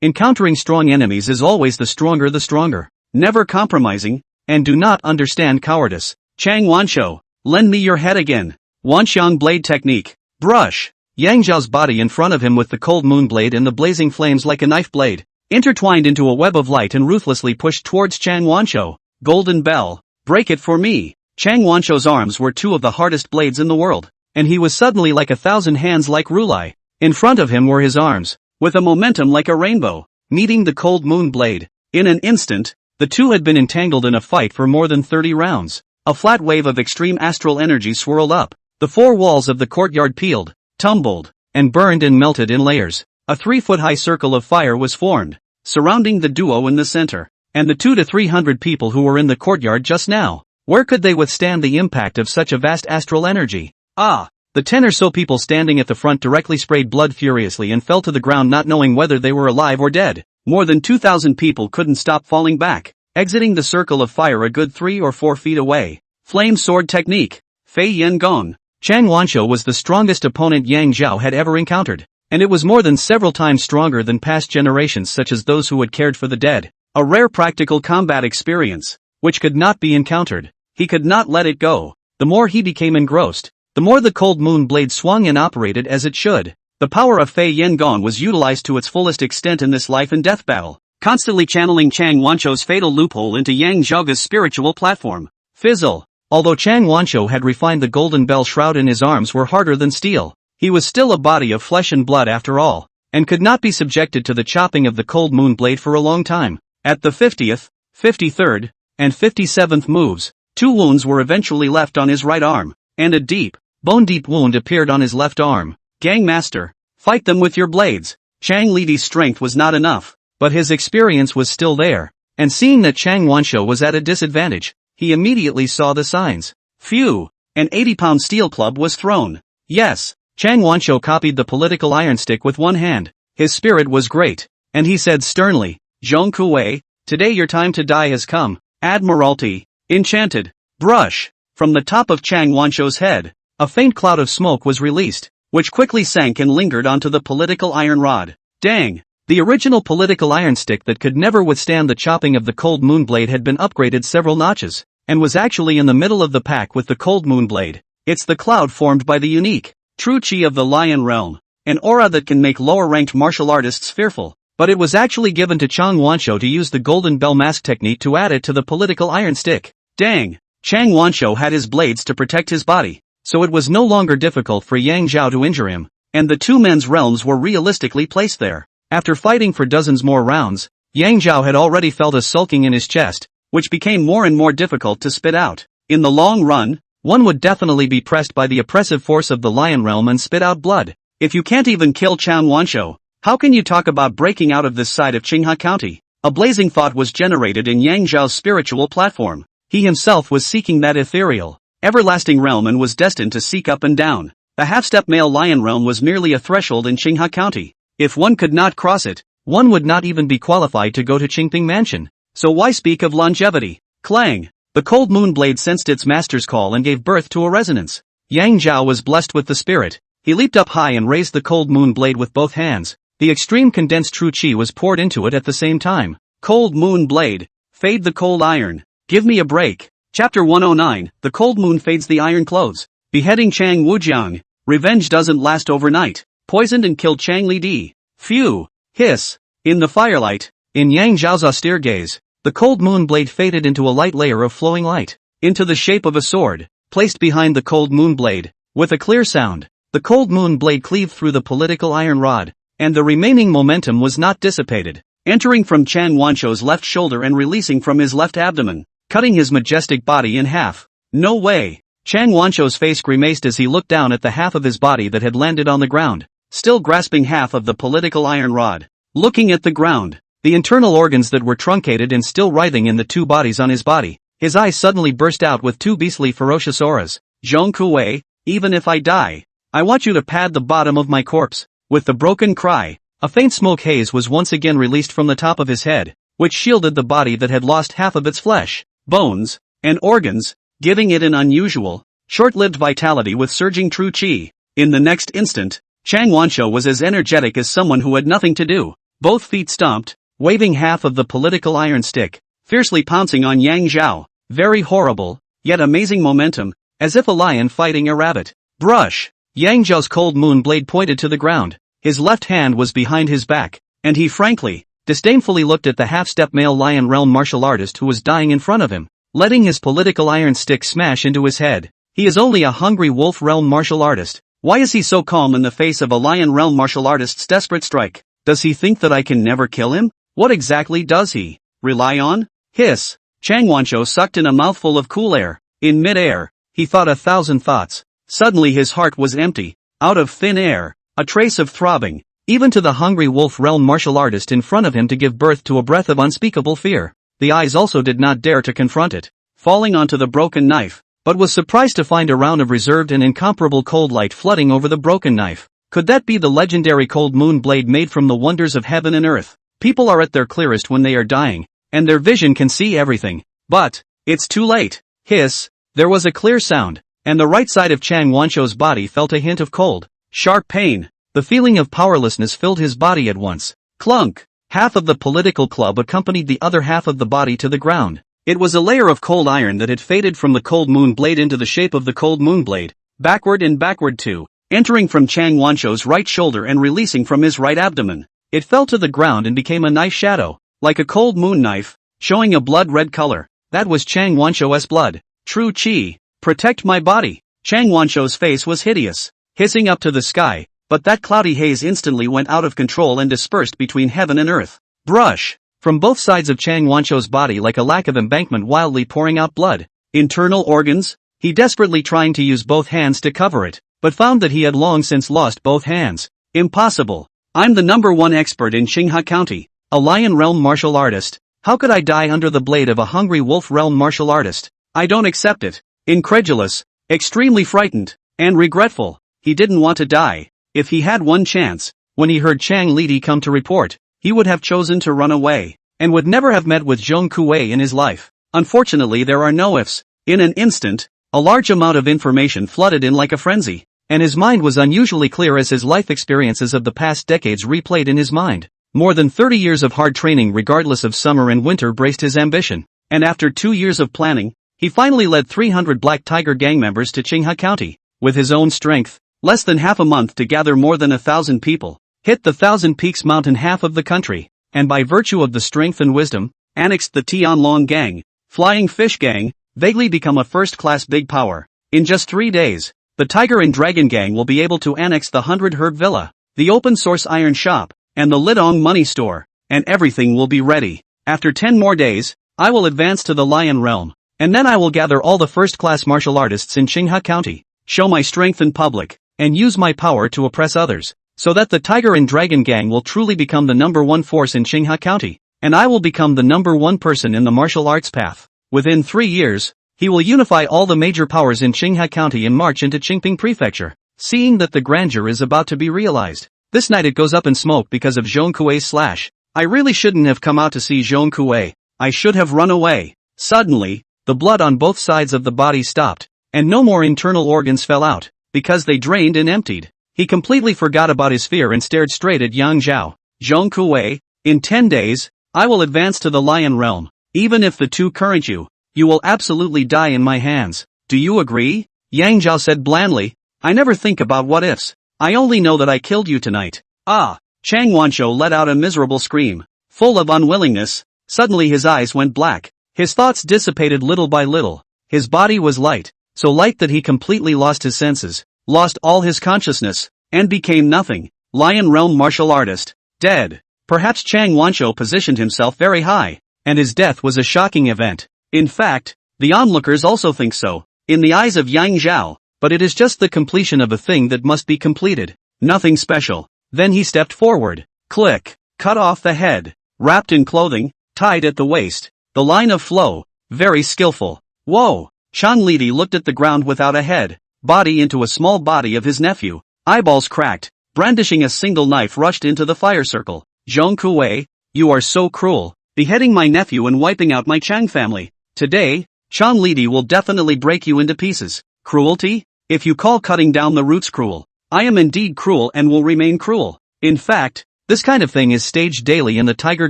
Encountering strong enemies is always the stronger. Never compromising, and do not understand cowardice. Chang Wansho, lend me your head again. Wanxiang blade technique. Brush. Yang Zhao's body in front of him with the cold moon blade and the blazing flames like a knife blade, intertwined into a web of light and ruthlessly pushed towards Chang Wansho. Golden bell. Break it for me. Chang Wansho's arms were 2 of the hardest blades in the world, and he was suddenly like 1,000 hands like Rulai. In front of him were his arms, with a momentum like a rainbow, meeting the cold moon blade. In an instant, the two had been entangled in a fight for more than 30 rounds. A flat wave of extreme astral energy swirled up. The 4 walls of the courtyard peeled, tumbled, and burned and melted in layers. A 3-foot-high circle of fire was formed, surrounding the duo in the center, and the 200 to 300 people who were in the courtyard just now. Where could they withstand the impact of such a vast astral energy? The 10 or so people standing at the front directly sprayed blood furiously and fell to the ground not knowing whether they were alive or dead. More than 2,000 people couldn't stop falling back, exiting the circle of fire a good 3 or 4 feet away. Flame sword technique. Fei Yen Gong. Chang Wansho was the strongest opponent Yang Zhao had ever encountered, and it was more than several times stronger than past generations such as those who had cared for the dead. A rare practical combat experience, which could not be encountered. He could not let it go. The more he became engrossed, the more the cold moon blade swung and operated as it should. The power of Fei Yen Gong was utilized to its fullest extent in this life and death battle, constantly channeling Chang Wansho's fatal loophole into Yang Zhao's spiritual platform. Fizzle. Although Chang Wansho had refined the golden bell shroud in his arms were harder than steel, he was still a body of flesh and blood after all, and could not be subjected to the chopping of the cold moon blade for a long time. At the 50th, 53rd, and 57th moves, 2 wounds were eventually left on his right arm, and a deep, bone-deep wound appeared on his left arm. Gangmaster, fight them with your blades. Chang Lidi's strength was not enough, but his experience was still there, and seeing that Chang Wansho was at a disadvantage, he immediately saw the signs. Phew! An 80-pound steel club was thrown. Yes, Chang Wanshou copied the political iron stick with one hand. His spirit was great, and he said sternly, Zhong Kuwei, today your time to die has come. Admiralty, enchanted. Brush. From the top of Chang Wanshou's head, a faint cloud of smoke was released, which quickly sank and lingered onto the political iron rod. Dang! The original political iron stick that could never withstand the chopping of the cold moon blade had been upgraded several notches, and was actually in the middle of the pack with the cold moon blade. It's the cloud formed by the unique, true chi of the lion realm, an aura that can make lower-ranked martial artists fearful. But it was actually given to Chang Wanshou to use the golden bell mask technique to add it to the political iron stick. Dang! Chang Wanshou had his blades to protect his body, so it was no longer difficult for Yang Zhao to injure him, and the two men's realms were realistically placed there. After fighting for dozens more rounds, Yang Zhao had already felt a sulking in his chest, which became more and more difficult to spit out. In the long run, one would definitely be pressed by the oppressive force of the lion realm and spit out blood. If you can't even kill Chang Wanshou, how can you talk about breaking out of this side of Qinghe County? A blazing thought was generated in Yang Zhao's spiritual platform. He himself was seeking that ethereal, everlasting realm and was destined to seek up and down. The half-step male lion realm was merely a threshold in Qinghe County. If one could not cross it, one would not even be qualified to go to Qingping Mansion. So why speak of longevity? Clang! The cold moon blade sensed its master's call and gave birth to a resonance. Yang Zhao was blessed with the spirit. He leaped up high and raised the cold moon blade with both hands. The extreme condensed true chi was poured into it at the same time. Cold moon blade. Fade the cold iron. Give me a break. Chapter 109, The Cold Moon Fades the Iron Clothes. Beheading Chang Wujiang. Revenge doesn't last overnight. Poisoned and killed Chang Li Di. Phew. Hiss. In the firelight, in Yang Zhao's austere gaze, the cold moon blade faded into a light layer of flowing light, into the shape of a sword, placed behind the cold moon blade. With a clear sound, the cold moon blade cleaved through the political iron rod, and the remaining momentum was not dissipated, entering from Chang Wanshou's left shoulder and releasing from his left abdomen, cutting his majestic body in half. No way! Chang Wanshou's face grimaced as he looked down at the half of his body that had landed on the ground, still grasping half of the political iron rod. Looking at the ground, the internal organs that were truncated and still writhing in the two bodies on his body, his eyes suddenly burst out with two beastly ferocious auras. Zhong Kuwei, even if I die, I want you to pad the bottom of my corpse. With the broken cry, a faint smoke haze was once again released from the top of his head, which shielded the body that had lost half of its flesh, bones, and organs, giving it an unusual, short-lived vitality with surging true chi. In the next instant, Chang Wanshou was as energetic as someone who had nothing to do. Both feet stomped, waving half of the political iron stick, fiercely pouncing on Yang Zhao. Very horrible, yet amazing momentum, as if a lion fighting a rabbit. Brush! Yang Zhao's cold moon blade pointed to the ground. His left hand was behind his back, and he frankly, disdainfully looked at the half-step male lion realm martial artist who was dying in front of him, letting his political iron stick smash into his head. He is only a hungry wolf realm martial artist. Why is he so calm in the face of a lion realm martial artist's desperate strike? Does he think that I can never kill him? What exactly does he rely on? Hiss. Chang Wanshou sucked in a mouthful of cool air. In mid-air, he thought 1,000 thoughts. Suddenly his heart was empty. Out of thin air, a trace of throbbing, even to the hungry wolf realm martial artist in front of him to give birth to a breath of unspeakable fear. The eyes also did not dare to confront it, falling onto the broken knife, but was surprised to find a round of reserved and incomparable cold light flooding over the broken knife. Could that be the legendary cold moon blade made from the wonders of heaven and earth? People are at their clearest when they are dying, and their vision can see everything. But, it's too late. Hiss. There was a clear sound, and the right side of Chang Wanshou's body felt a hint of cold, sharp pain. The feeling of powerlessness filled his body at once. Clunk! Half of the political club accompanied the other half of the body to the ground. It was a layer of cold iron that had faded from the cold moon blade into the shape of the cold moon blade, backward and backward too, entering from Chang Wanshou's right shoulder and releasing from his right abdomen. It fell to the ground and became a knife shadow, like a cold moon knife, showing a blood-red color. That was Chang Wanshou's blood. True chi. Protect my body. Chang Wanshou's face was hideous, hissing up to the sky, but that cloudy haze instantly went out of control and dispersed between heaven and earth. Brush! From both sides of Chang Wanshou's body like a lack of embankment wildly pouring out blood. Internal organs? He desperately trying to use both hands to cover it, but found that he had long since lost both hands. Impossible. I'm the #1 expert in Qinghe County, a lion realm martial artist. How could I die under the blade of a hungry wolf realm martial artist? I don't accept it. Incredulous, extremely frightened, and regretful. He didn't want to die. If he had one chance, when he heard Chang Lidi come to report, he would have chosen to run away, and would never have met with Zhong Kuei in his life. Unfortunately, there are no ifs. In an instant, a large amount of information flooded in like a frenzy, and his mind was unusually clear as his life experiences of the past decades replayed in his mind. More than 30 years of hard training regardless of summer and winter braced his ambition, and after 2 years of planning, he finally led 300 Black Tiger gang members to Qinghe County, with his own strength, less than half a month to gather more than 1,000 people, hit the Thousand Peaks mountain half of the country, and by virtue of the strength and wisdom, annexed the Tianlong gang, Flying Fish gang, vaguely become a first-class big power. In just 3 days, the Tiger and Dragon gang will be able to annex the 100 Herb Villa, the open-source iron shop, and the Lidong money store, and everything will be ready. After 10 more days, I will advance to the Lion realm, and then I will gather all the first-class martial artists in Qinghe County, show my strength in public, and use my power to oppress others, so that the Tiger and Dragon gang will truly become the #1 force in Qinghe County, and I will become the #1 person in the martial arts path. Within 3 years, he will unify all the major powers in Qinghe County and march into Qingping Prefecture. Seeing that the grandeur is about to be realized, this night it goes up in smoke because of Zhong Kuei's slash. I really shouldn't have come out to see Zhong Kuei. I should have run away. Suddenly, the blood on both sides of the body stopped, and no more internal organs fell out, because they drained and emptied. He completely forgot about his fear and stared straight at Yang Zhao. Zhong Kuei, in 10 days, I will advance to the Lion realm. Even if the two current you will absolutely die in my hands. Do you agree? Yang Zhao said blandly. I never think about what ifs. I only know that I killed you tonight. Ah! Chang Wanshou let out a miserable scream. Full of unwillingness, suddenly his eyes went black. His thoughts dissipated little by little. His body was light, so light that he completely lost his senses, lost all his consciousness, and became nothing. Lion realm martial artist, dead. Perhaps Chang Wanshou positioned himself very high, and his death was a shocking event. In fact, the onlookers also think so, in the eyes of Yang Zhao, but it is just the completion of a thing that must be completed. Nothing special. Then he stepped forward. Click. Cut off the head. Wrapped in clothing, tied at the waist. The line of flow, very skillful. Whoa! Chang Lidi looked at the ground without a head, body into a small body of his nephew. Eyeballs cracked, brandishing a single knife rushed into the fire circle. Zhong Kuei, you are so cruel, beheading my nephew and wiping out my Chang family. Today, Chang Lidi will definitely break you into pieces. Cruelty? If you call cutting down the roots cruel, I am indeed cruel and will remain cruel. In fact, this kind of thing is staged daily in the Tiger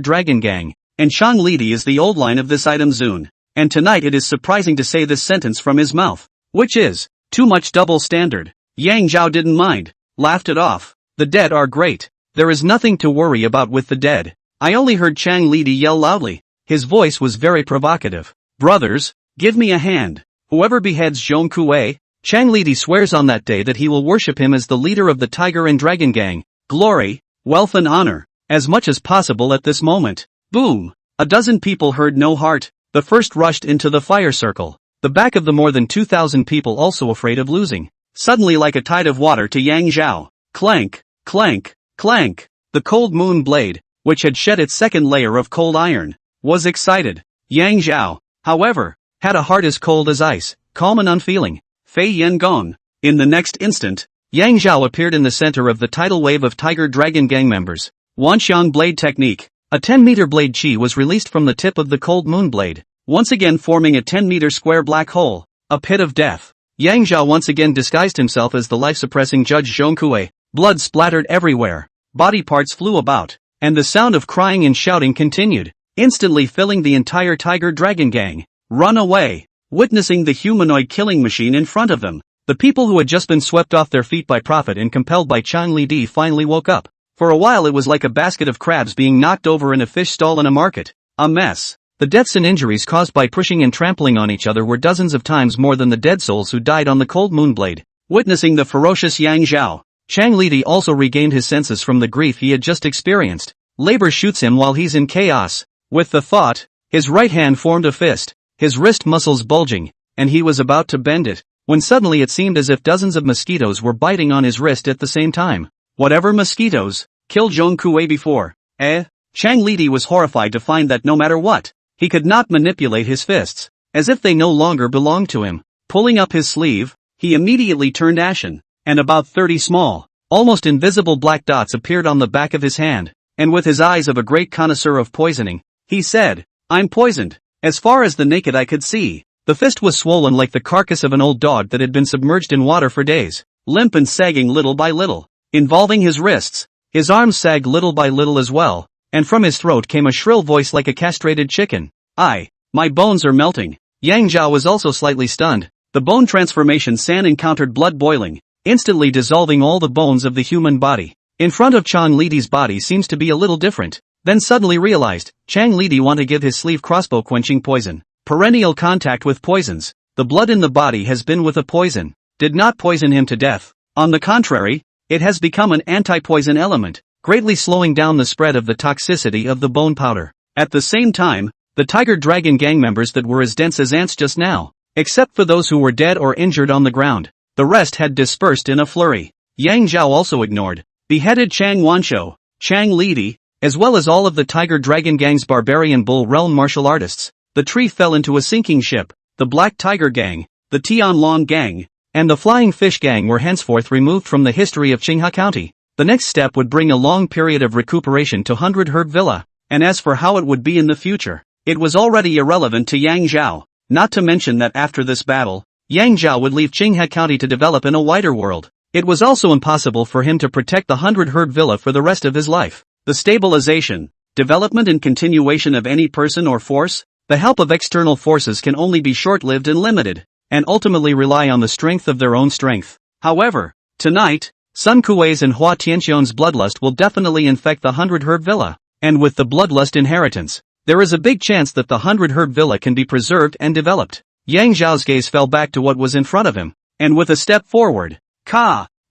Dragon gang, and Chang Lidi is the old line of this item Zun. And tonight it is surprising to say this sentence from his mouth, which is, too much double standard. Yang Zhao didn't mind, laughed it off. The dead are great. There is nothing to worry about with the dead. I only heard Chang Lidi yell loudly. His voice was very provocative. Brothers, give me a hand. Whoever beheads Zhong Kuei, Chang Lidi swears on that day that he will worship him as the leader of the Tiger and Dragon gang. Glory, wealth and honor, as much as possible at this moment. Boom! A dozen people heard no heart. The first rushed into the fire circle. The back of the more than 2,000 people also afraid of losing. Suddenly like a tide of water to Yang Zhao. Clank, clank, clank. The cold moon blade, which had shed its second layer of cold iron, was excited. Yang Zhao, however, had a heart as cold as ice, calm and unfeeling. Fei Yen Gong. In the next instant, Yang Zhao appeared in the center of the tidal wave of Tiger Dragon gang members. Wanxiang blade technique. A 10-meter blade chi was released from the tip of the cold moon blade, once again forming a 10-meter square black hole, a pit of death. Yang Zhao once again disguised himself as the life-suppressing Judge Zhong Kuei. Blood splattered everywhere, body parts flew about, and the sound of crying and shouting continued, instantly filling the entire Tiger Dragon gang. Run away! Witnessing the humanoid killing machine in front of them, the people who had just been swept off their feet by profit and compelled by Chang Lidi finally woke up. For a while it was like a basket of crabs being knocked over in a fish stall in a market. A mess. The deaths and injuries caused by pushing and trampling on each other were dozens of times more than the dead souls who died on the cold moon blade. Witnessing the ferocious Yang Zhao, Chang Lidi also regained his senses from the grief he had just experienced. Labor shoots him while he's in chaos. With the thought, his right hand formed a fist, his wrist muscles bulging, and he was about to bend it, when suddenly it seemed as if dozens of mosquitoes were biting on his wrist at the same time. Whatever mosquitoes killed Zhong Kuei before? Chang Lidi was horrified to find that no matter what, he could not manipulate his fists. as if they no longer belonged to him. Pulling up his sleeve, he immediately turned ashen, and about 30 small, almost invisible black dots appeared on the back of his hand, and with his eyes of a great connoisseur of poisoning, he said, "I'm poisoned." As far as the naked eye could see, the fist was swollen like the carcass of an old dog that had been submerged in water for days, limp and sagging little by little, involving his wrists. His arms sagged little by little as well, and from his throat came a shrill voice like a castrated chicken. My bones are melting." Yang Zhao was also slightly stunned. The bone transformation San encountered blood boiling, instantly dissolving all the bones of the human body. In front of Chang Lidi's body seems to be a little different, then suddenly realized, Chang Lidi want to give his sleeve crossbow quenching poison. Perennial contact with poisons. The blood in the body has been with a poison. Did not poison him to death. On the contrary, it has become an anti-poison element, greatly slowing down the spread of the toxicity of the bone powder. At the same time, the Tiger Dragon gang members that were as dense as ants just now, except for those who were dead or injured on the ground, the rest had dispersed in a flurry. Yang Zhao also ignored, beheaded Chang Wanshou, Chang Lidi, as well as all of the Tiger Dragon gang's barbarian bull realm martial artists. The tree fell into a sinking ship. The Black Tiger gang, the Tianlong gang, and the Flying Fish gang were henceforth removed from the history of Qinghe County. The next step would bring a long period of recuperation to 100 Herb Villa, and as for how it would be in the future, it was already irrelevant to Yang Zhao, not to mention that after this battle, Yang Zhao would leave Qinghe County to develop in a wider world. It was also impossible for him to protect the 100 Herb Villa for the rest of his life. The stabilization, development and continuation of any person or force, the help of external forces can only be short-lived and limited, and ultimately rely on the strength of their own strength. However, tonight, Sun Kuei's and Hua Tianxian's bloodlust will definitely infect the 100 Herb Villa, and with the bloodlust inheritance, there is a big chance that the 100 Herb Villa can be preserved and developed. Yang Zhao's gaze fell back to what was in front of him, and with a step forward,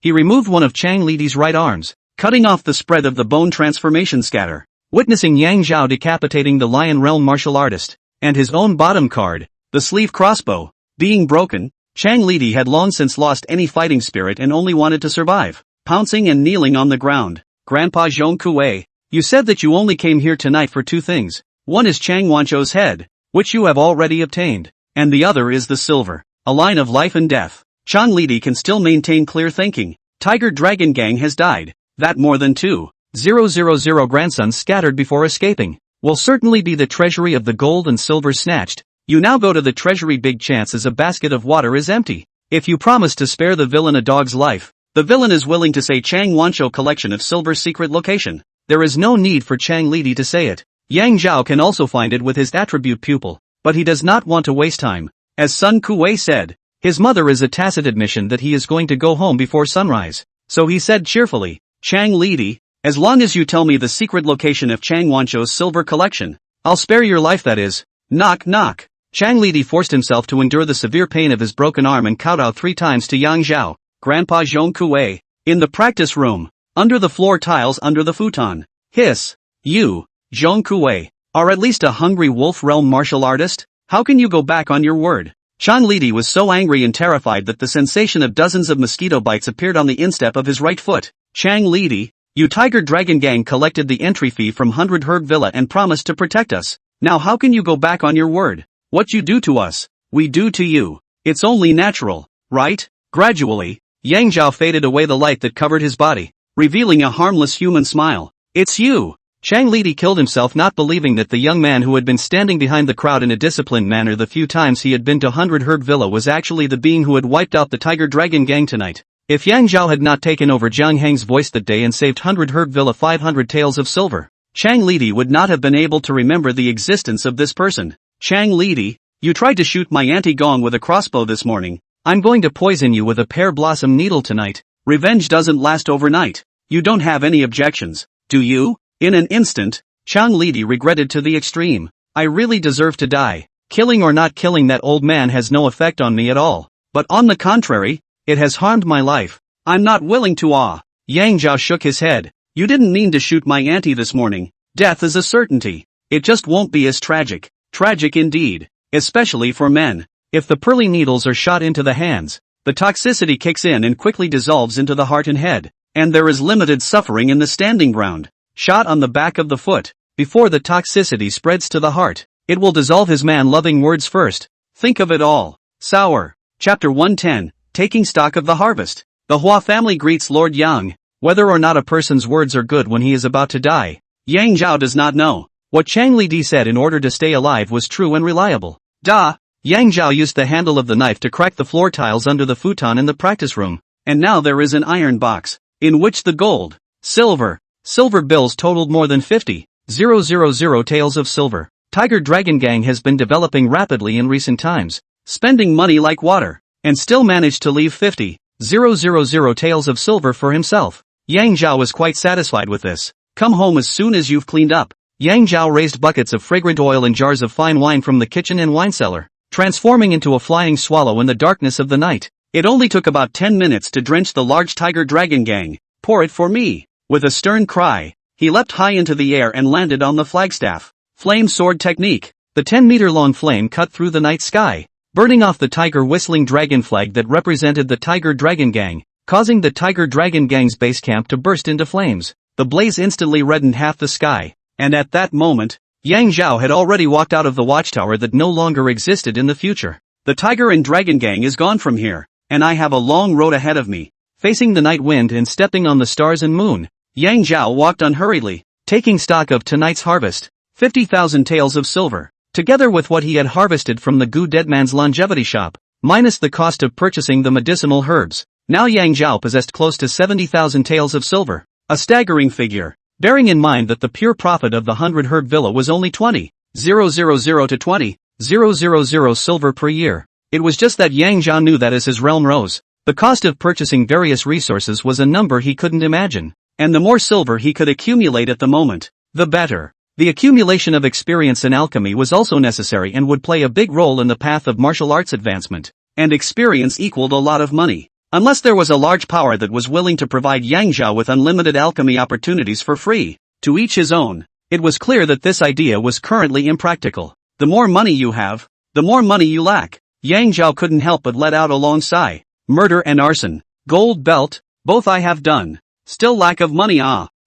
he removed one of Chang Lidi's right arms, cutting off the spread of the bone transformation scatter. Witnessing Yang Zhao decapitating the Lion Realm martial artist, and his own bottom card, the sleeve crossbow, being broken, Chang Lidi had long since lost any fighting spirit and only wanted to survive. Pouncing and kneeling on the ground, Grandpa Zhong Kuei, you said that you only came here tonight for two things. One is Chang Wanshou's head, which you have already obtained, and the other is the silver, a line of life and death. Chang Lidi can still maintain clear thinking. Tiger Dragon Gang has died. That more than 2,000 grandsons scattered before escaping will certainly be the treasury of the gold and silver snatched. You now go to the treasury, big chances a basket of water is empty. If you promise to spare the villain a dog's life, the villain is willing to say Chang Wanshou collection of silver secret location. There is no need for Chang Lidi to say it. Yang Zhao can also find it with his attribute pupil, but he does not want to waste time. As Sun Kuei said, his mother is a tacit admission that he is going to go home before sunrise. So he said cheerfully, Chang Lidi, as long as you tell me the secret location of Chang Wanshou's silver collection, I'll spare your life, that is. Knock knock. Chang Lidi forced himself to endure the severe pain of his broken arm and kowtowed 3 times to Yang Zhao, Grandpa Zhong Kuei, in the practice room, under the floor tiles under the futon. Hiss. You, Zhong Kuei, are at least a hungry wolf realm martial artist? How can you go back on your word? Chang Lidi was so angry and terrified that the sensation of dozens of mosquito bites appeared on the instep of his right foot. Chang Lidi, you Tiger Dragon Gang collected the entry fee from 100 Herb Villa and promised to protect us. Now how can you go back on your word? What you do to us, we do to you. It's only natural, right? Gradually, Yang Zhao faded away the light that covered his body, revealing a harmless human smile. It's you! Chang Lidi killed himself, not believing that the young man who had been standing behind the crowd in a disciplined manner the few times he had been to 100 Herb Villa was actually the being who had wiped out the Tiger Dragon Gang tonight. If Yang Zhao had not taken over Jiang Heng's voice that day and saved 100 Herb Villa 500 taels of silver, Chang Lidi would not have been able to remember the existence of this person. Chang Lidi, you tried to shoot my Auntie Gong with a crossbow this morning. I'm going to poison you with a pear blossom needle tonight. Revenge doesn't last overnight. You don't have any objections, do you? In an instant, Chang Lidi regretted to the extreme. I really deserve to die. Killing or not killing that old man has no effect on me at all. But on the contrary, it has harmed my life. I'm not willing to. Yang Zhao shook his head. You didn't mean to shoot my auntie this morning. Death is a certainty. It just won't be as tragic. Tragic indeed. Especially for men. If the pearly needles are shot into the hands, the toxicity kicks in and quickly dissolves into the heart and head. And there is limited suffering in the standing ground. Shot on the back of the foot, before the toxicity spreads to the heart, it will dissolve his man-loving words first, Think of it all. Sour. Chapter 110, Taking Stock of the Harvest. The Hua family greets Lord Yang. Whether or not a person's words are good when he is about to die, Yang Zhao does not know. What Chang Li Di said in order to stay alive was true and reliable. Yang Zhao used the handle of the knife to crack the floor tiles under the futon in the practice room, and now there is an iron box, in which the gold, silver bills totaled more than 50,000 taels of silver. Tiger Dragon Gang has been developing rapidly in recent times, spending money like water, and still managed to leave 50,000 taels of silver for himself. Yang Zhao was quite satisfied with this. Come home as soon as you've cleaned up. Yang Zhao raised buckets of fragrant oil and jars of fine wine from the kitchen and wine cellar, transforming into a flying swallow in the darkness of the night. It only took about 10 minutes to drench the large Tiger Dragon Gang. Pour it for me. With a stern cry, he leapt high into the air and landed on the flagstaff. Flame sword technique. The 10-meter-long flame cut through the night sky, burning off the tiger whistling dragon flag that represented the Tiger Dragon Gang, causing the Tiger Dragon Gang's base camp to burst into flames. The blaze instantly reddened half the sky, and at that moment, Yang Zhao had already walked out of the watchtower that no longer existed in the future. The Tiger and Dragon Gang is gone from here, and I have a long road ahead of me. Facing the night wind and stepping on the stars and moon, Yang Zhao walked unhurriedly, taking stock of tonight's harvest, 50,000 taels of silver, together with what he had harvested from the Gu Deadman's longevity shop, minus the cost of purchasing the medicinal herbs. Now Yang Zhao possessed close to 70,000 taels of silver, a staggering figure, bearing in mind that the pure profit of the 100 herb villa was only 20,000 to 20,000 silver per year. It was just that Yang Zhao knew that as his realm rose, the cost of purchasing various resources was a number he couldn't imagine, and the more silver he could accumulate at the moment, the better. The accumulation of experience in alchemy was also necessary and would play a big role in the path of martial arts advancement, and experience equaled a lot of money. Unless there was a large power that was willing to provide Yang Zhao with unlimited alchemy opportunities for free, to each his own, it was clear that this idea was currently impractical. The more money you have, the more money you lack. Yang Zhao couldn't help but let out a long sigh. Murder and arson. Gold belt, both I have done. Still lack of money.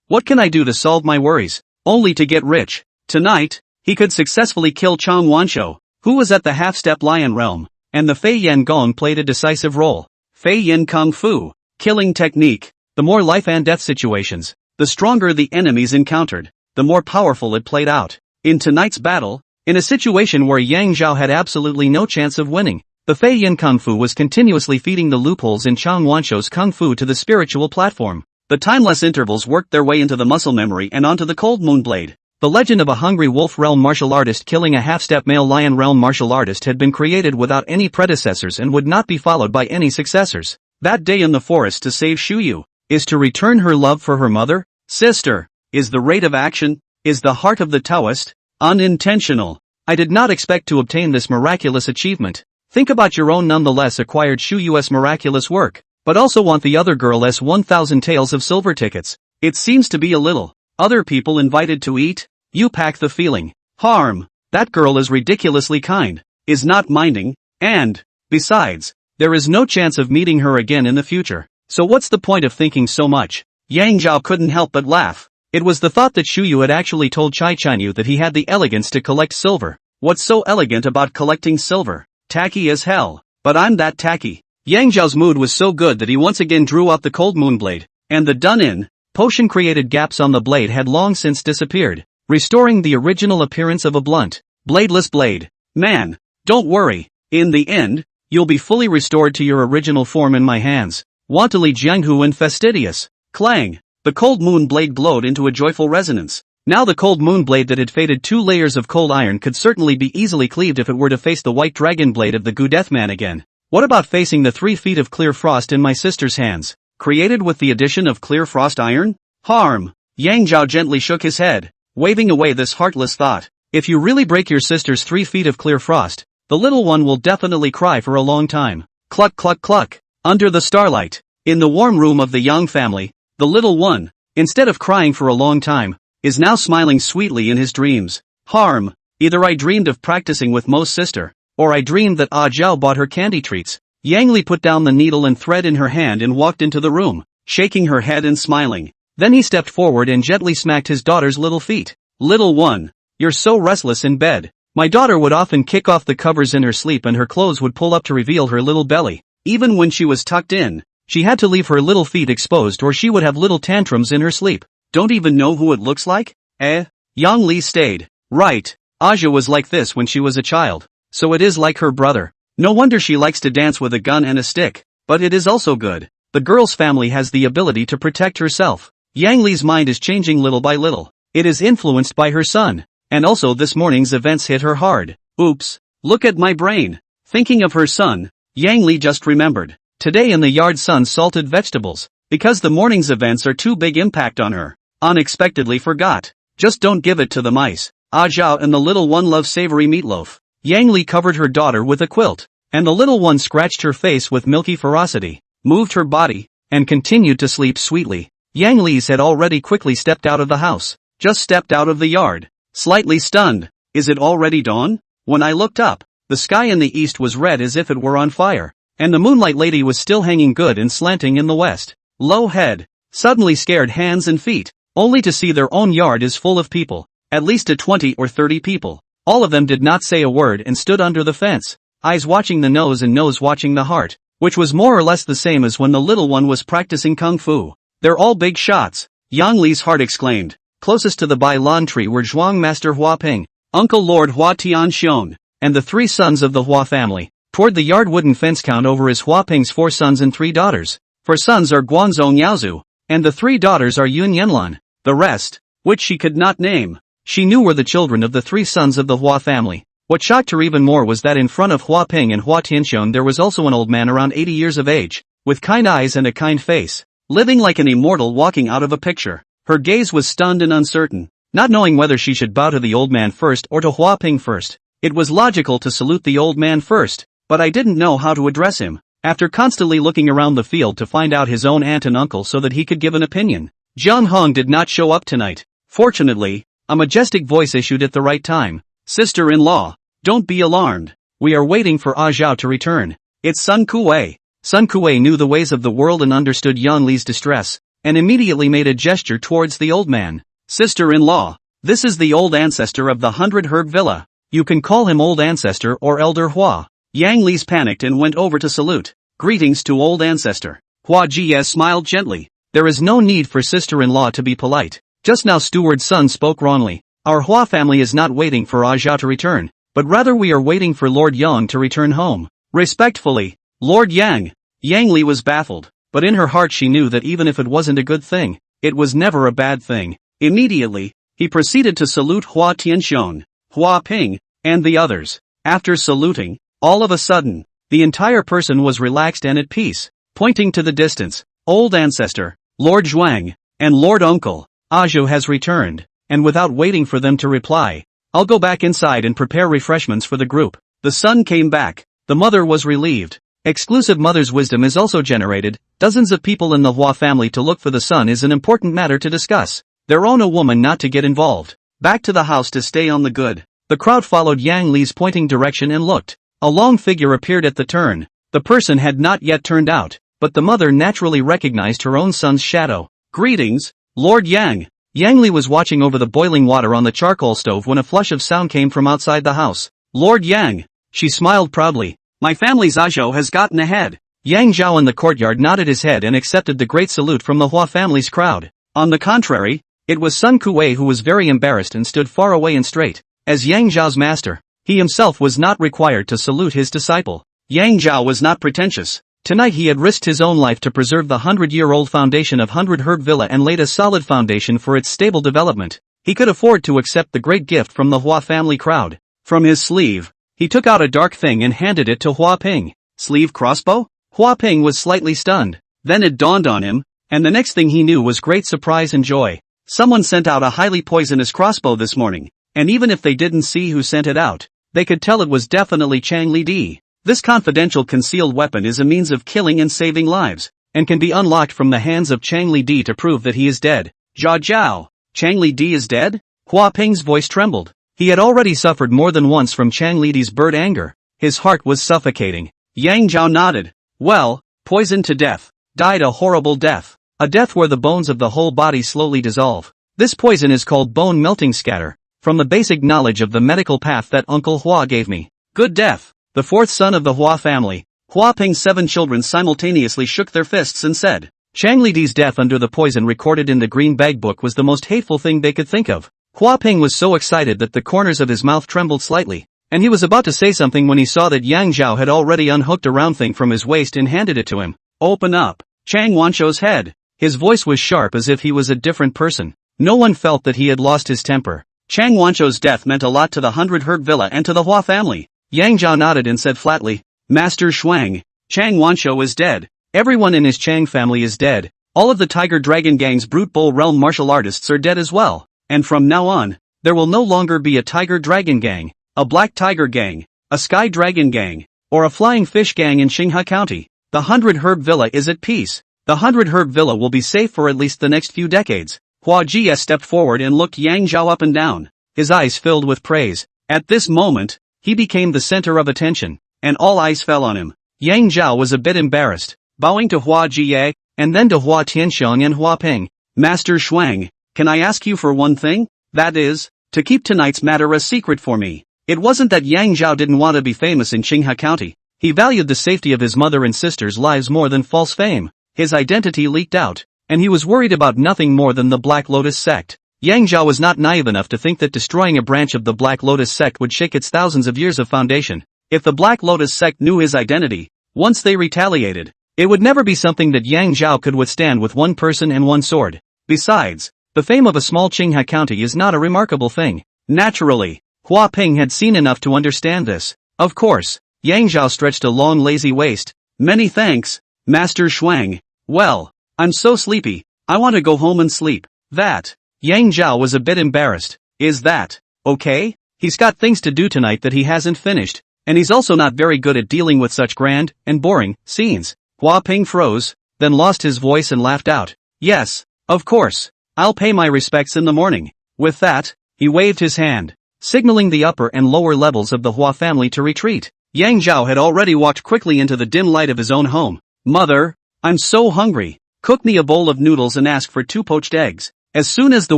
What can I do to solve my worries? Only to get rich. Tonight, he could successfully kill Chang Wanshou, who was at the half-step lion realm, and the Fei Yan Gong played a decisive role. Fei Yin Kung Fu. Killing technique. The more life and death situations, the stronger the enemies encountered, the more powerful it played out. In tonight's battle, in a situation where Yang Zhao had absolutely no chance of winning, the Fei Yin Kung Fu was continuously feeding the loopholes in Chang Wanshou's Kung Fu to the spiritual platform. The timeless intervals worked their way into the muscle memory and onto the cold moon blade. The legend of a hungry wolf realm martial artist killing a half-step male lion realm martial artist had been created without any predecessors and would not be followed by any successors. That day in the forest to save Shuyu, is to return her love for her mother, sister, is the rate of action, is the heart of the Taoist, unintentional. I did not expect to obtain this miraculous achievement. Think about your own nonetheless acquired Shuyu's miraculous work, but also want the other girl's 1,000 taels of silver tickets. It seems to be a little. Other people invited to eat? You pack the feeling. Harm. That girl is ridiculously kind, is not minding, and, besides, there is no chance of meeting her again in the future. So what's the point of thinking so much? Yang Zhao couldn't help but laugh. It was the thought that Shuyu had actually told Chai Chanyu that he had the elegance to collect silver. What's so elegant about collecting silver? Tacky as hell. But I'm that tacky. Yang Zhao's mood was so good that he once again drew out the cold moon blade, and the done-in, potion-created gaps on the blade had long since disappeared, restoring the original appearance of a blunt, bladeless blade. Man, don't worry, in the end, you'll be fully restored to your original form in my hands. Wantly Jianghu and fastidious. Clang! The cold moon blade glowed into a joyful resonance. Now the cold moon blade that had faded 2 layers of cold iron could certainly be easily cleaved if it were to face the white dragon blade of the Gu Deathman again. What about facing the 3 feet of clear frost in my sister's hands, created with the addition of clear frost iron? Harm! Yang Zhao gently shook his head, waving away this heartless thought. If you really break your sister's 3 feet of clear frost, the little one will definitely cry for a long time. Cluck cluck cluck. Under the starlight, in the warm room of the Yang family, the little one, instead of crying for a long time, is now smiling sweetly in his dreams. Harm. Either I dreamed of practicing with Mo's sister, or I dreamed that Ah Zhao bought her candy treats. Yang Li put down the needle and thread in her hand and walked into the room, shaking her head and smiling. Then he stepped forward and gently smacked his daughter's little feet. Little one, you're so restless in bed. My daughter would often kick off the covers in her sleep and her clothes would pull up to reveal her little belly. Even when she was tucked in, she had to leave her little feet exposed or she would have little tantrums in her sleep. Don't even know who it looks like? Yang Li stayed. Right. Aja was like this when she was a child. So it is like her brother. No wonder she likes to dance with a gun and a stick. But it is also good. The girl's family has the ability to protect herself. Yang Li's mind is changing little by little. It is influenced by her son. And also this morning's events hit her hard. Oops. Look at my brain. Thinking of her son, Yang Li just remembered. Today in the yard son salted vegetables. Because the morning's events are too big impact on her. Unexpectedly forgot. Just don't give it to the mice. Ajao and the little one love savory meatloaf. Yang Li covered her daughter with a quilt. And the little one scratched her face with milky ferocity. Moved her body. And continued to sleep sweetly. Yang Li's had already quickly stepped out of the house. Just stepped out of the yard. Slightly stunned. Is it already dawn? When I looked up, the sky in the east was red as if it were on fire. And the moonlight lady was still hanging good and slanting in the west. Low head. Suddenly scared hands and feet. Only to see their own yard is full of people. At least 20 or 30 people. All of them did not say a word and stood under the fence. Eyes watching the nose and nose watching the heart. Which was more or less the same as when the little one was practicing kung fu. They're all big shots. Yang Li's heart exclaimed. Closest to the Bai Lan tree were Zhuang Master Hua Ping, Uncle Lord Hua Tianxiong, and the 3 sons of the Hua family. Toward the yard wooden fence count over is Hua Ping's 4 sons and 3 daughters. 4 sons are Guanzhong Yaozu, and the 3 daughters are Yun Yanlan. The rest, which she could not name, she knew were the children of the 3 sons of the Hua family. What shocked her even more was that in front of Hua Ping and Hua Tianxiong there was also an old man around 80 years of age, with kind eyes and a kind face, living like an immortal walking out of a picture. Her gaze was stunned and uncertain. Not knowing whether she should bow to the old man first or to Hua Ping first. It was logical to salute the old man first, but I didn't know how to address him. After constantly looking around the field to find out his own aunt and uncle so that he could give an opinion. Jiang Hong did not show up tonight. Fortunately, a majestic voice issued at the right time. Sister-in-law, don't be alarmed. We are waiting for Ajao to return. It's Sun Kuei. Sun Kuei knew the ways of the world and understood Yang Li's distress, and immediately made a gesture towards the old man. Sister-in-law, this is the old ancestor of the 100-herb villa. You can call him old ancestor or elder Hua. Yang Li's panicked and went over to salute. Greetings to old ancestor. Hua Jie smiled gently. There is no need for sister-in-law to be polite. Just now steward's son spoke wrongly. Our Hua family is not waiting for Ajao to return, but rather we are waiting for Lord Yang to return home. Respectfully, Lord Yang. Yang Li was baffled, but in her heart she knew that even if it wasn't a good thing, it was never a bad thing. Immediately, he proceeded to salute Hua Tianxiong, Hua Ping, and the others. After saluting, all of a sudden, the entire person was relaxed and at peace, pointing to the distance. Old ancestor, Lord Zhuang, and Lord Uncle, Ajao has returned, and without waiting for them to reply, I'll go back inside and prepare refreshments for the group. The son came back. The mother was relieved. Exclusive mother's wisdom is also generated. Dozens of people in the Hua family to look for the son is an important matter to discuss. Their own a woman not to get involved. Back to the house to stay on the good. The crowd followed Yang Li's pointing direction and looked. A long figure appeared at the turn. The person had not yet turned out, but the mother naturally recognized her own son's shadow. Greetings, Lord Yang. Yang Li was watching over the boiling water on the charcoal stove when a flush of sound came from outside the house. Lord Yang. She smiled proudly. My family's Ajao has gotten ahead. Yang Zhao in the courtyard nodded his head and accepted the great salute from the Hua family's crowd. On the contrary, it was Sun Kuei who was very embarrassed and stood far away and straight. As Yang Zhao's master, he himself was not required to salute his disciple. Yang Zhao was not pretentious. Tonight he had risked his own life to preserve the 100-year-old foundation of 100-herb villa and laid a solid foundation for its stable development. He could afford to accept the great gift from the Hua family crowd. From his sleeve, he took out a dark thing and handed it to Hua Ping. Sleeve crossbow? Hua Ping was slightly stunned. Then it dawned on him, and the next thing he knew was great surprise and joy. Someone sent out a highly poisonous crossbow this morning, and even if they didn't see who sent it out, they could tell it was definitely Chang Li Di. This confidential concealed weapon is a means of killing and saving lives, and can be unlocked from the hands of Chang Li Di to prove that he is dead. Jia Jiao, Chang Li Di is dead? Hua Ping's voice trembled. He had already suffered more than once from Chang Li Di's bird anger. His heart was suffocating. Yang Zhao nodded. Well, poisoned to death. Died a horrible death. A death where the bones of the whole body slowly dissolve. This poison is called bone melting scatter. from the basic knowledge of the medical path that Uncle Hua gave me. Good death. The fourth son of the Hua family, Hua Ping's 7 children simultaneously shook their fists and said, Chang Lidi's death under the poison recorded in the Green Bag Book was the most hateful thing they could think of. Hua Ping was so excited that the corners of his mouth trembled slightly, and he was about to say something when he saw that Yang Zhao had already unhooked a round thing from his waist and handed it to him. Open up. Chang Wanshou's head. His voice was sharp as if he was a different person. No one felt that he had lost his temper. Chang Wanshou's death meant a lot to the 100 Villa and to the Hua family. Yang Zhao nodded and said flatly, Master Shuang, Chang Wanshou is dead. Everyone in his Chang family is dead. All of the Tiger Dragon Gang's Brute Bull Realm martial artists are dead as well. And from now on, there will no longer be a Tiger Dragon Gang, a Black Tiger Gang, a Sky Dragon Gang, or a Flying Fish Gang in Xinghe County. The 100 Villa is at peace. The 100 Villa will be safe for at least the next few decades. Hua Jie stepped forward and looked Yang Zhao up and down. His eyes filled with praise. At this moment, he became the center of attention, and all eyes fell on him. Yang Zhao was a bit embarrassed, bowing to Hua Jie, and then to Hua Tianxiong and Hua Ping. Master Shuang, can I ask you for one thing? That is, to keep tonight's matter a secret for me. It wasn't that Yang Zhao didn't want to be famous in Xinghe County. He valued the safety of his mother and sister's lives more than false fame. His identity leaked out, and he was worried about nothing more than the Black Lotus sect. Yang Zhao was not naive enough to think that destroying a branch of the Black Lotus sect would shake its thousands of years of foundation. If the Black Lotus sect knew his identity, once they retaliated, it would never be something that Yang Zhao could withstand with one person and one sword. Besides, the fame of a small Xinghe County is not a remarkable thing. Naturally, Hua Ping had seen enough to understand this. Of course, Yang Zhao stretched a long lazy waist. Many thanks, Master Shuang. Well, I'm so sleepy, I want to go home and sleep. That. Yang Zhao was a bit embarrassed. Is that okay? He's got things to do tonight that he hasn't finished, and he's also not very good at dealing with such grand and boring scenes. Hua Ping froze, then lost his voice and laughed out. Yes, of course. I'll pay my respects in the morning. With that, he waved his hand, signaling the upper and lower levels of the Hua family to retreat. Yang Zhao had already walked quickly into the dim light of his own home. Mother, I'm so hungry. Cook me a bowl of noodles and ask for 2 poached eggs. As soon as the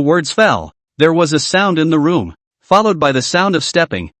words fell, there was a sound in the room, followed by the sound of stepping,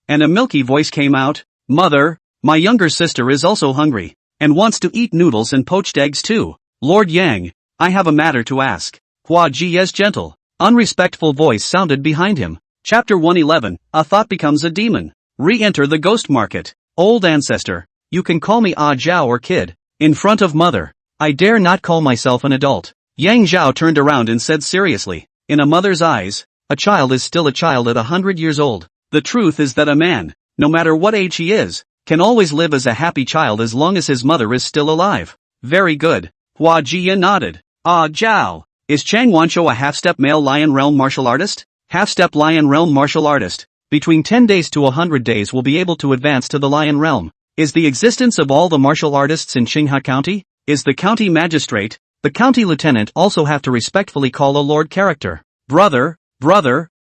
and a milky voice came out. Mother, my younger sister is also hungry, and wants to eat noodles and poached eggs too. Lord Yang, I have a matter to ask. Hua Jie's gentle, unrespectful voice sounded behind him. Chapter 111, A Thought Becomes a Demon. Re-enter the Ghost Market. Old ancestor, you can call me Ah Zhao or kid. In front of mother, I dare not call myself an adult. Yang Zhao turned around and said seriously, in a mother's eyes, a child is still a child at 100 years old. The truth is that a man, no matter what age he is, can always live as a happy child as long as his mother is still alive. Very good. Hua Jie nodded. Ah Zhao, is Chang Wanshou a half-step male Lion Realm martial artist? Half-step Lion Realm martial artist. Between 10 days to 100 days will be able to advance to the Lion Realm. Is the existence of all the martial artists in Xinghe County? Is the county magistrate, the county lieutenant also have to respectfully call a lord character? Brother,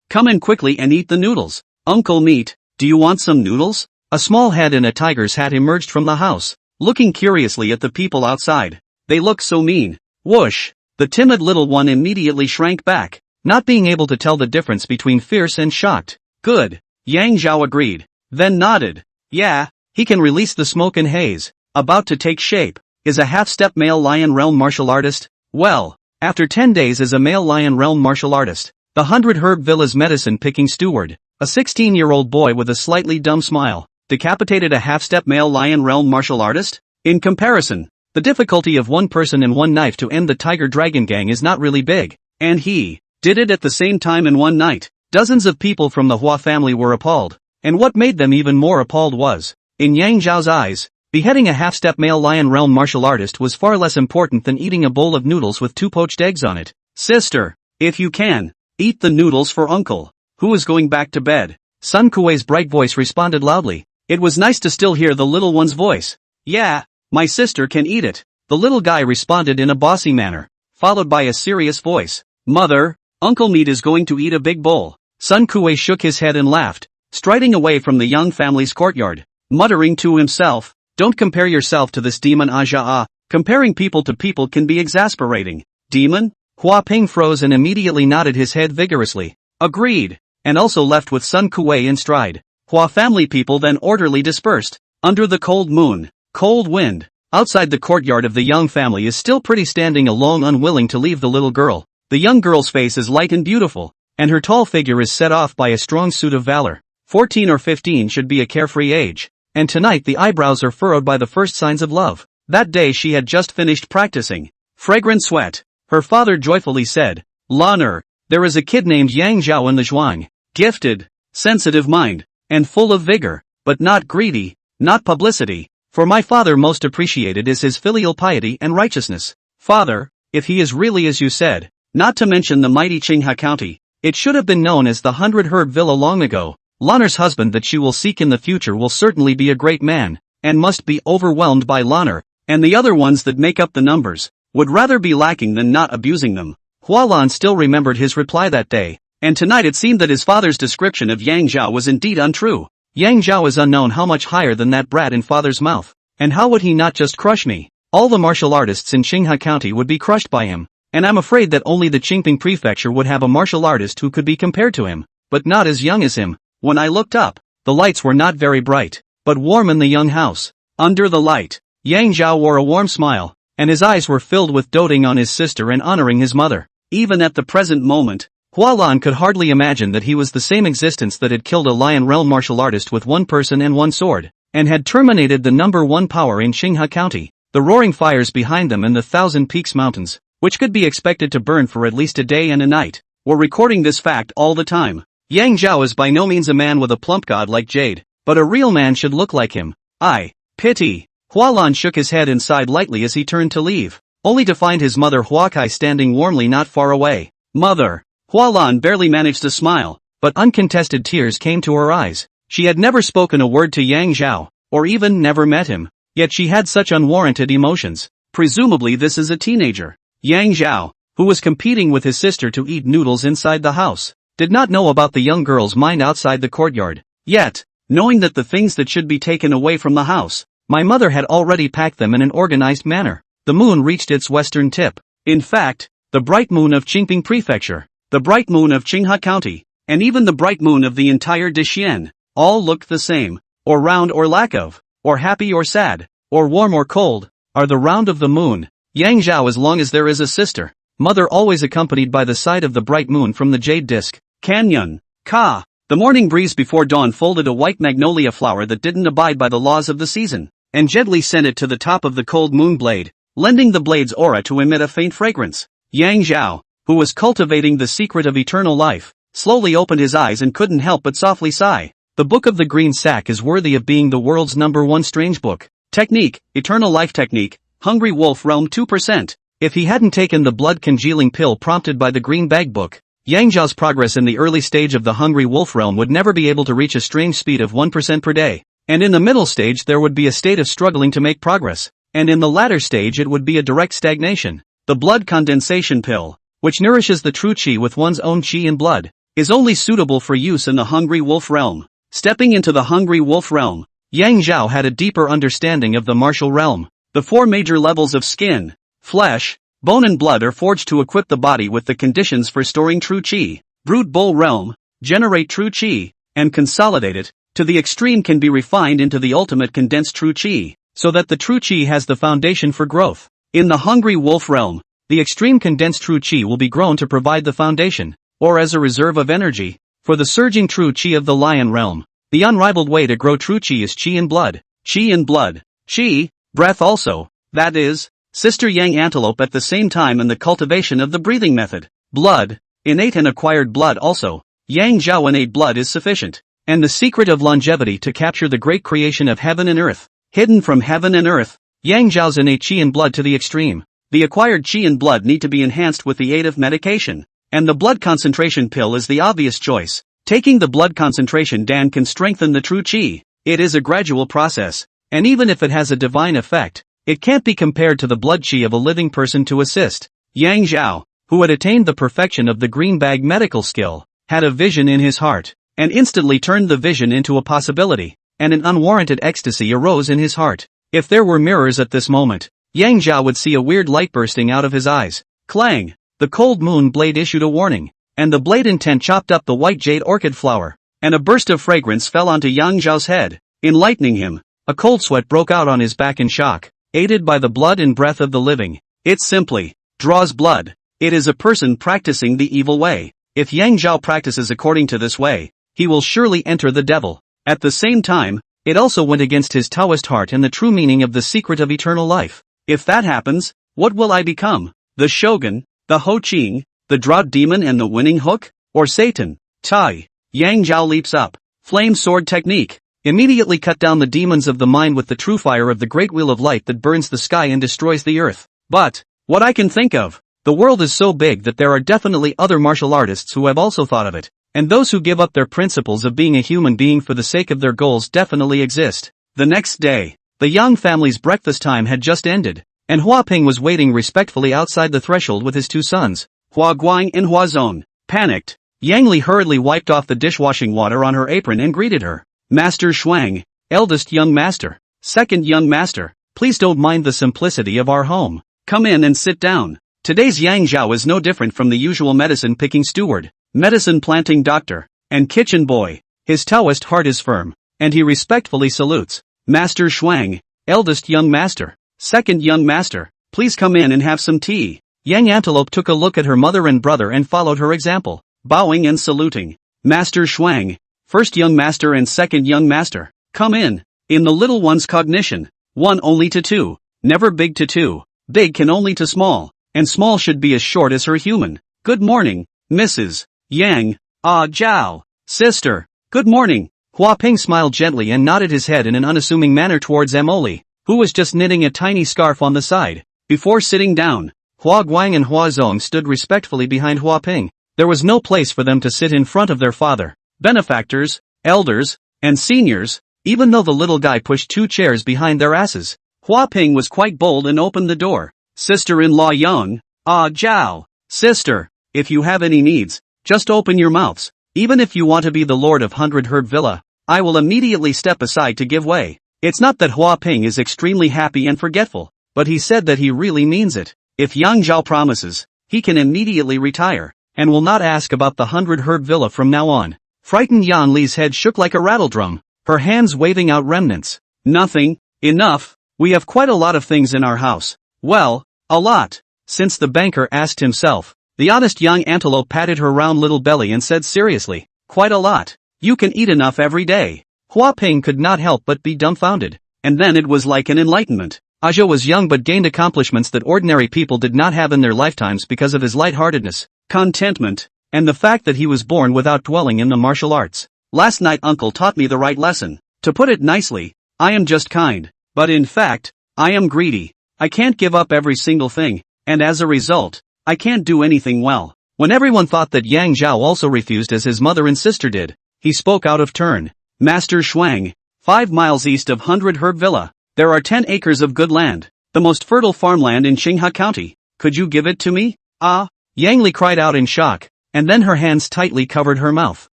come in quickly and eat the noodles. Uncle Meat, do you want some noodles? A small head in a tiger's hat emerged from the house, looking curiously at the people outside. They look so mean. Whoosh! The timid little one immediately shrank back, not being able to tell the difference between fierce and shocked. Good. Yang Zhao agreed, then nodded. Yeah, he can release the smoke and haze. About to take shape. Is a half-step male Lion Realm martial artist? Well, after 10 days as a male Lion Realm martial artist, the 100 Villa's medicine-picking steward, a 16-year-old boy with a slightly dumb smile, decapitated a half-step male Lion Realm martial artist? In comparison, the difficulty of one person and one knife to end the Tiger Dragon Gang is not really big, and he did it at the same time in one night. Dozens of people from the Hua family were appalled, and what made them even more appalled was, in Yang Zhao's eyes, beheading a half-step male Lion Realm martial artist was far less important than eating a bowl of noodles with 2 poached eggs on it. Sister, if you can, eat the noodles for uncle, who is going back to bed. Sun Kuei's bright voice responded loudly. It was nice to still hear the little one's voice. Yeah, my sister can eat it. The little guy responded in a bossy manner, followed by a serious voice. Mother, Uncle Meat is going to eat a big bowl. Sun Kuei shook his head and laughed, striding away from the young family's courtyard, muttering to himself, don't compare yourself to this demon Ajaa. Comparing people to people can be exasperating. Demon? Hua Ping froze and immediately nodded his head vigorously. Agreed. And also left with Sun Kuei in stride. Hua family people then orderly dispersed. Under the cold moon, cold wind. Outside the courtyard of the young family is still pretty, standing alone, unwilling to leave the little girl. The young girl's face is light and beautiful, and her tall figure is set off by a strong suit of valor. 14 or 15 should be a carefree age. And tonight the eyebrows are furrowed by the first signs of love. That day she had just finished practicing. Fragrant sweat. Her father joyfully said, "Lan'er, there is a kid named Yang Zhao in the Zhuang. Gifted, sensitive mind, and full of vigor, but not greedy, not publicity. For my father most appreciated is his filial piety and righteousness. Father, if he is really as you said, not to mention the mighty Qinghe County, it should have been known as the 100-herb Villa long ago. Lan'er's husband that she will seek in the future will certainly be a great man, and must be overwhelmed by Lan'er, and the other ones that make up the numbers, would rather be lacking than not abusing them." Hualan still remembered his reply that day, and tonight it seemed that his father's description of Yang Zhao was indeed untrue. Yang Zhao is unknown how much higher than that brat in father's mouth, and how would he not just crush me? All the martial artists in Qinghe County would be crushed by him, and I'm afraid that only the Qingping Prefecture would have a martial artist who could be compared to him, but not as young as him. When I looked up, the lights were not very bright, but warm in the young house. Under the light, Yang Zhao wore a warm smile, and his eyes were filled with doting on his sister and honoring his mother. Even at the present moment, Hualan could hardly imagine that he was the same existence that had killed a Lion Realm martial artist with one person and one sword, and had terminated the number one power in Qinghe County. The roaring fires behind them and the Thousand Peaks Mountains, which could be expected to burn for at least a day and a night, were recording this fact all the time. Yang Zhao is by no means a man with a plump god like Jade, but a real man should look like him. I pity. Hualan shook his head and sighed lightly as he turned to leave, only to find his mother Huakai standing warmly not far away. Mother. Hualan barely managed to smile, but uncontested tears came to her eyes. She had never spoken a word to Yang Zhao, or even never met him, yet she had such unwarranted emotions. Presumably this is a teenager. Yang Zhao, who was competing with his sister to eat noodles inside the house, did not know about the young girl's mind outside the courtyard. Yet, knowing that the things that should be taken away from the house, my mother had already packed them in an organized manner. The moon reached its western tip. In fact, the bright moon of Qingping Prefecture, the bright moon of Qinghe County, and even the bright moon of the entire Dexian, all looked the same, or round or lack of, or happy or sad, or warm or cold, are the round of the moon. Yang Zhao, as long as there is a sister, mother always accompanied by the sight of the bright moon from the jade disk. Canyon. Ka. The morning breeze before dawn folded a white magnolia flower that didn't abide by the laws of the season, and gently sent it to the top of the cold moon blade, lending the blade's aura to emit a faint fragrance. Yang Zhao, who was cultivating the secret of eternal life, slowly opened his eyes and couldn't help but softly sigh. The Book of the Green Sack is worthy of being the world's #1 strange book. Technique, Eternal Life Technique, Hungry Wolf Realm 2%. If he hadn't taken the blood congealing pill prompted by the Green Bag book, Yang Zhao's progress in the early stage of the Hungry Wolf Realm would never be able to reach a strange speed of 1% per day, and in the middle stage there would be a state of struggling to make progress, and in the latter stage it would be a direct stagnation. The blood condensation pill, which nourishes the true qi with one's own qi in blood, is only suitable for use in the Hungry Wolf Realm. Stepping into the Hungry Wolf Realm, Yang Zhao had a deeper understanding of the martial realm. The 4 major levels of skin, flesh, bone and blood are forged to equip the body with the conditions for storing true qi. Brute Bull Realm, generate true qi, and consolidate it, to the extreme can be refined into the ultimate condensed true qi, so that the true qi has the foundation for growth. In the Hungry Wolf Realm, the extreme condensed true qi will be grown to provide the foundation, or as a reserve of energy, for the surging true qi of the Lion Realm. The unrivaled way to grow true qi is qi in blood. Qi in blood. Qi, breath also, that is, Sister Yang Antelope at the same time in the cultivation of the breathing method. Blood, innate and acquired blood also. Yang Zhao innate blood is sufficient, and the secret of longevity to capture the great creation of heaven and earth. Hidden from heaven and earth, Yang Zhao's innate qi in blood to the extreme. The acquired qi in blood need to be enhanced with the aid of medication, and the blood concentration pill is the obvious choice. Taking the blood concentration dan can strengthen the true qi. It is a gradual process, and even if it has a divine effect, it can't be compared to the blood qi of a living person to assist. Yang Zhao, who had attained the perfection of the green bag medical skill, had a vision in his heart, and instantly turned the vision into a possibility, and an unwarranted ecstasy arose in his heart. If there were mirrors at this moment, Yang Zhao would see a weird light bursting out of his eyes. Clang! The cold moon blade issued a warning, and the blade intent chopped up the white jade orchid flower, and a burst of fragrance fell onto Yang Zhao's head, enlightening him. A cold sweat broke out on his back in shock, aided by the blood and breath of the living. It simply draws blood. It is a person practicing the evil way. If Yang Zhao practices according to this way, he will surely enter the devil. At the same time, it also went against his Taoist heart and the true meaning of the secret of eternal life. If that happens, what will I become? The Shogun, the Ho Ching, the Drought Demon and the Winning Hook? Or Satan? Tai. Yang Zhao leaps up. Flame sword technique. Immediately cut down the demons of the mind with the true fire of the great wheel of light that burns the sky and destroys the earth. But, what I can think of, the world is so big that there are definitely other martial artists who have also thought of it. And those who give up their principles of being a human being for the sake of their goals definitely exist. The next day, the Yang family's breakfast time had just ended, and Hua Ping was waiting respectfully outside the threshold with his two sons. Hua Guang and Hua Zong. Panicked, Yang Li hurriedly wiped off the dishwashing water on her apron and greeted her. Master Shuang, eldest young master, second young master, please don't mind the simplicity of our home. Come in and sit down. Today's Yang Zhao is no different from the usual medicine-picking steward, medicine-planting doctor, and kitchen boy. His Taoist heart is firm, and he respectfully salutes. Master Shuang, eldest young master, second young master, please come in and have some tea. Yang Antelope took a look at her mother and brother and followed her example, bowing and saluting. Master Shuang, first young master and second young master, come in. In the little one's cognition, one only to two, never big to two, big can only to small, and small should be as short as her human. Good morning, Mrs. Yang. Ah Zhao. Sister. Good morning. Hua Ping smiled gently and nodded his head in an unassuming manner towards Emily, who was just knitting a tiny scarf on the side. Before sitting down, Hua Guang and Hua Zong stood respectfully behind Hua Ping. There was no place for them to sit in front of their father, benefactors, elders, and seniors, even though the little guy pushed two chairs behind their asses. Hua Ping was quite bold and opened the door. Sister-in-law Yang. Ah Zhao. Sister, if you have any needs, just open your mouths. Even if you want to be the lord of 100 Herb Villa, I will immediately step aside to give way. It's not that Hua Ping is extremely happy and forgetful, but he said that he really means it. If Yang Zhao promises, he can immediately retire, and will not ask about the 100 Herb Villa from now on. Frightened Yan Li's head shook like a rattledrum, her hands waving out remnants. Nothing, enough, we have quite a lot of things in our house. Well, a lot. Since the banker asked himself, the honest young antelope patted her round little belly and said seriously, quite a lot. You can eat enough every day. Hua Ping could not help but be dumbfounded. And then it was like an enlightenment. Aja was young but gained accomplishments that ordinary people did not have in their lifetimes because of his lightheartedness, contentment, and the fact that he was born without dwelling in the martial arts. Last night uncle taught me the right lesson. To put it nicely, I am just kind, but in fact, I am greedy. I can't give up every single thing, and as a result, I can't do anything well. When everyone thought that Yang Zhao also refused as his mother and sister did, he spoke out of turn. Master Shuang, 5 miles east of 100 Herb Villa, there are 10 acres of good land, the most fertile farmland in Xinghe County. Could you give it to me? Ah, Yang Li cried out in shock, and then her hands tightly covered her mouth.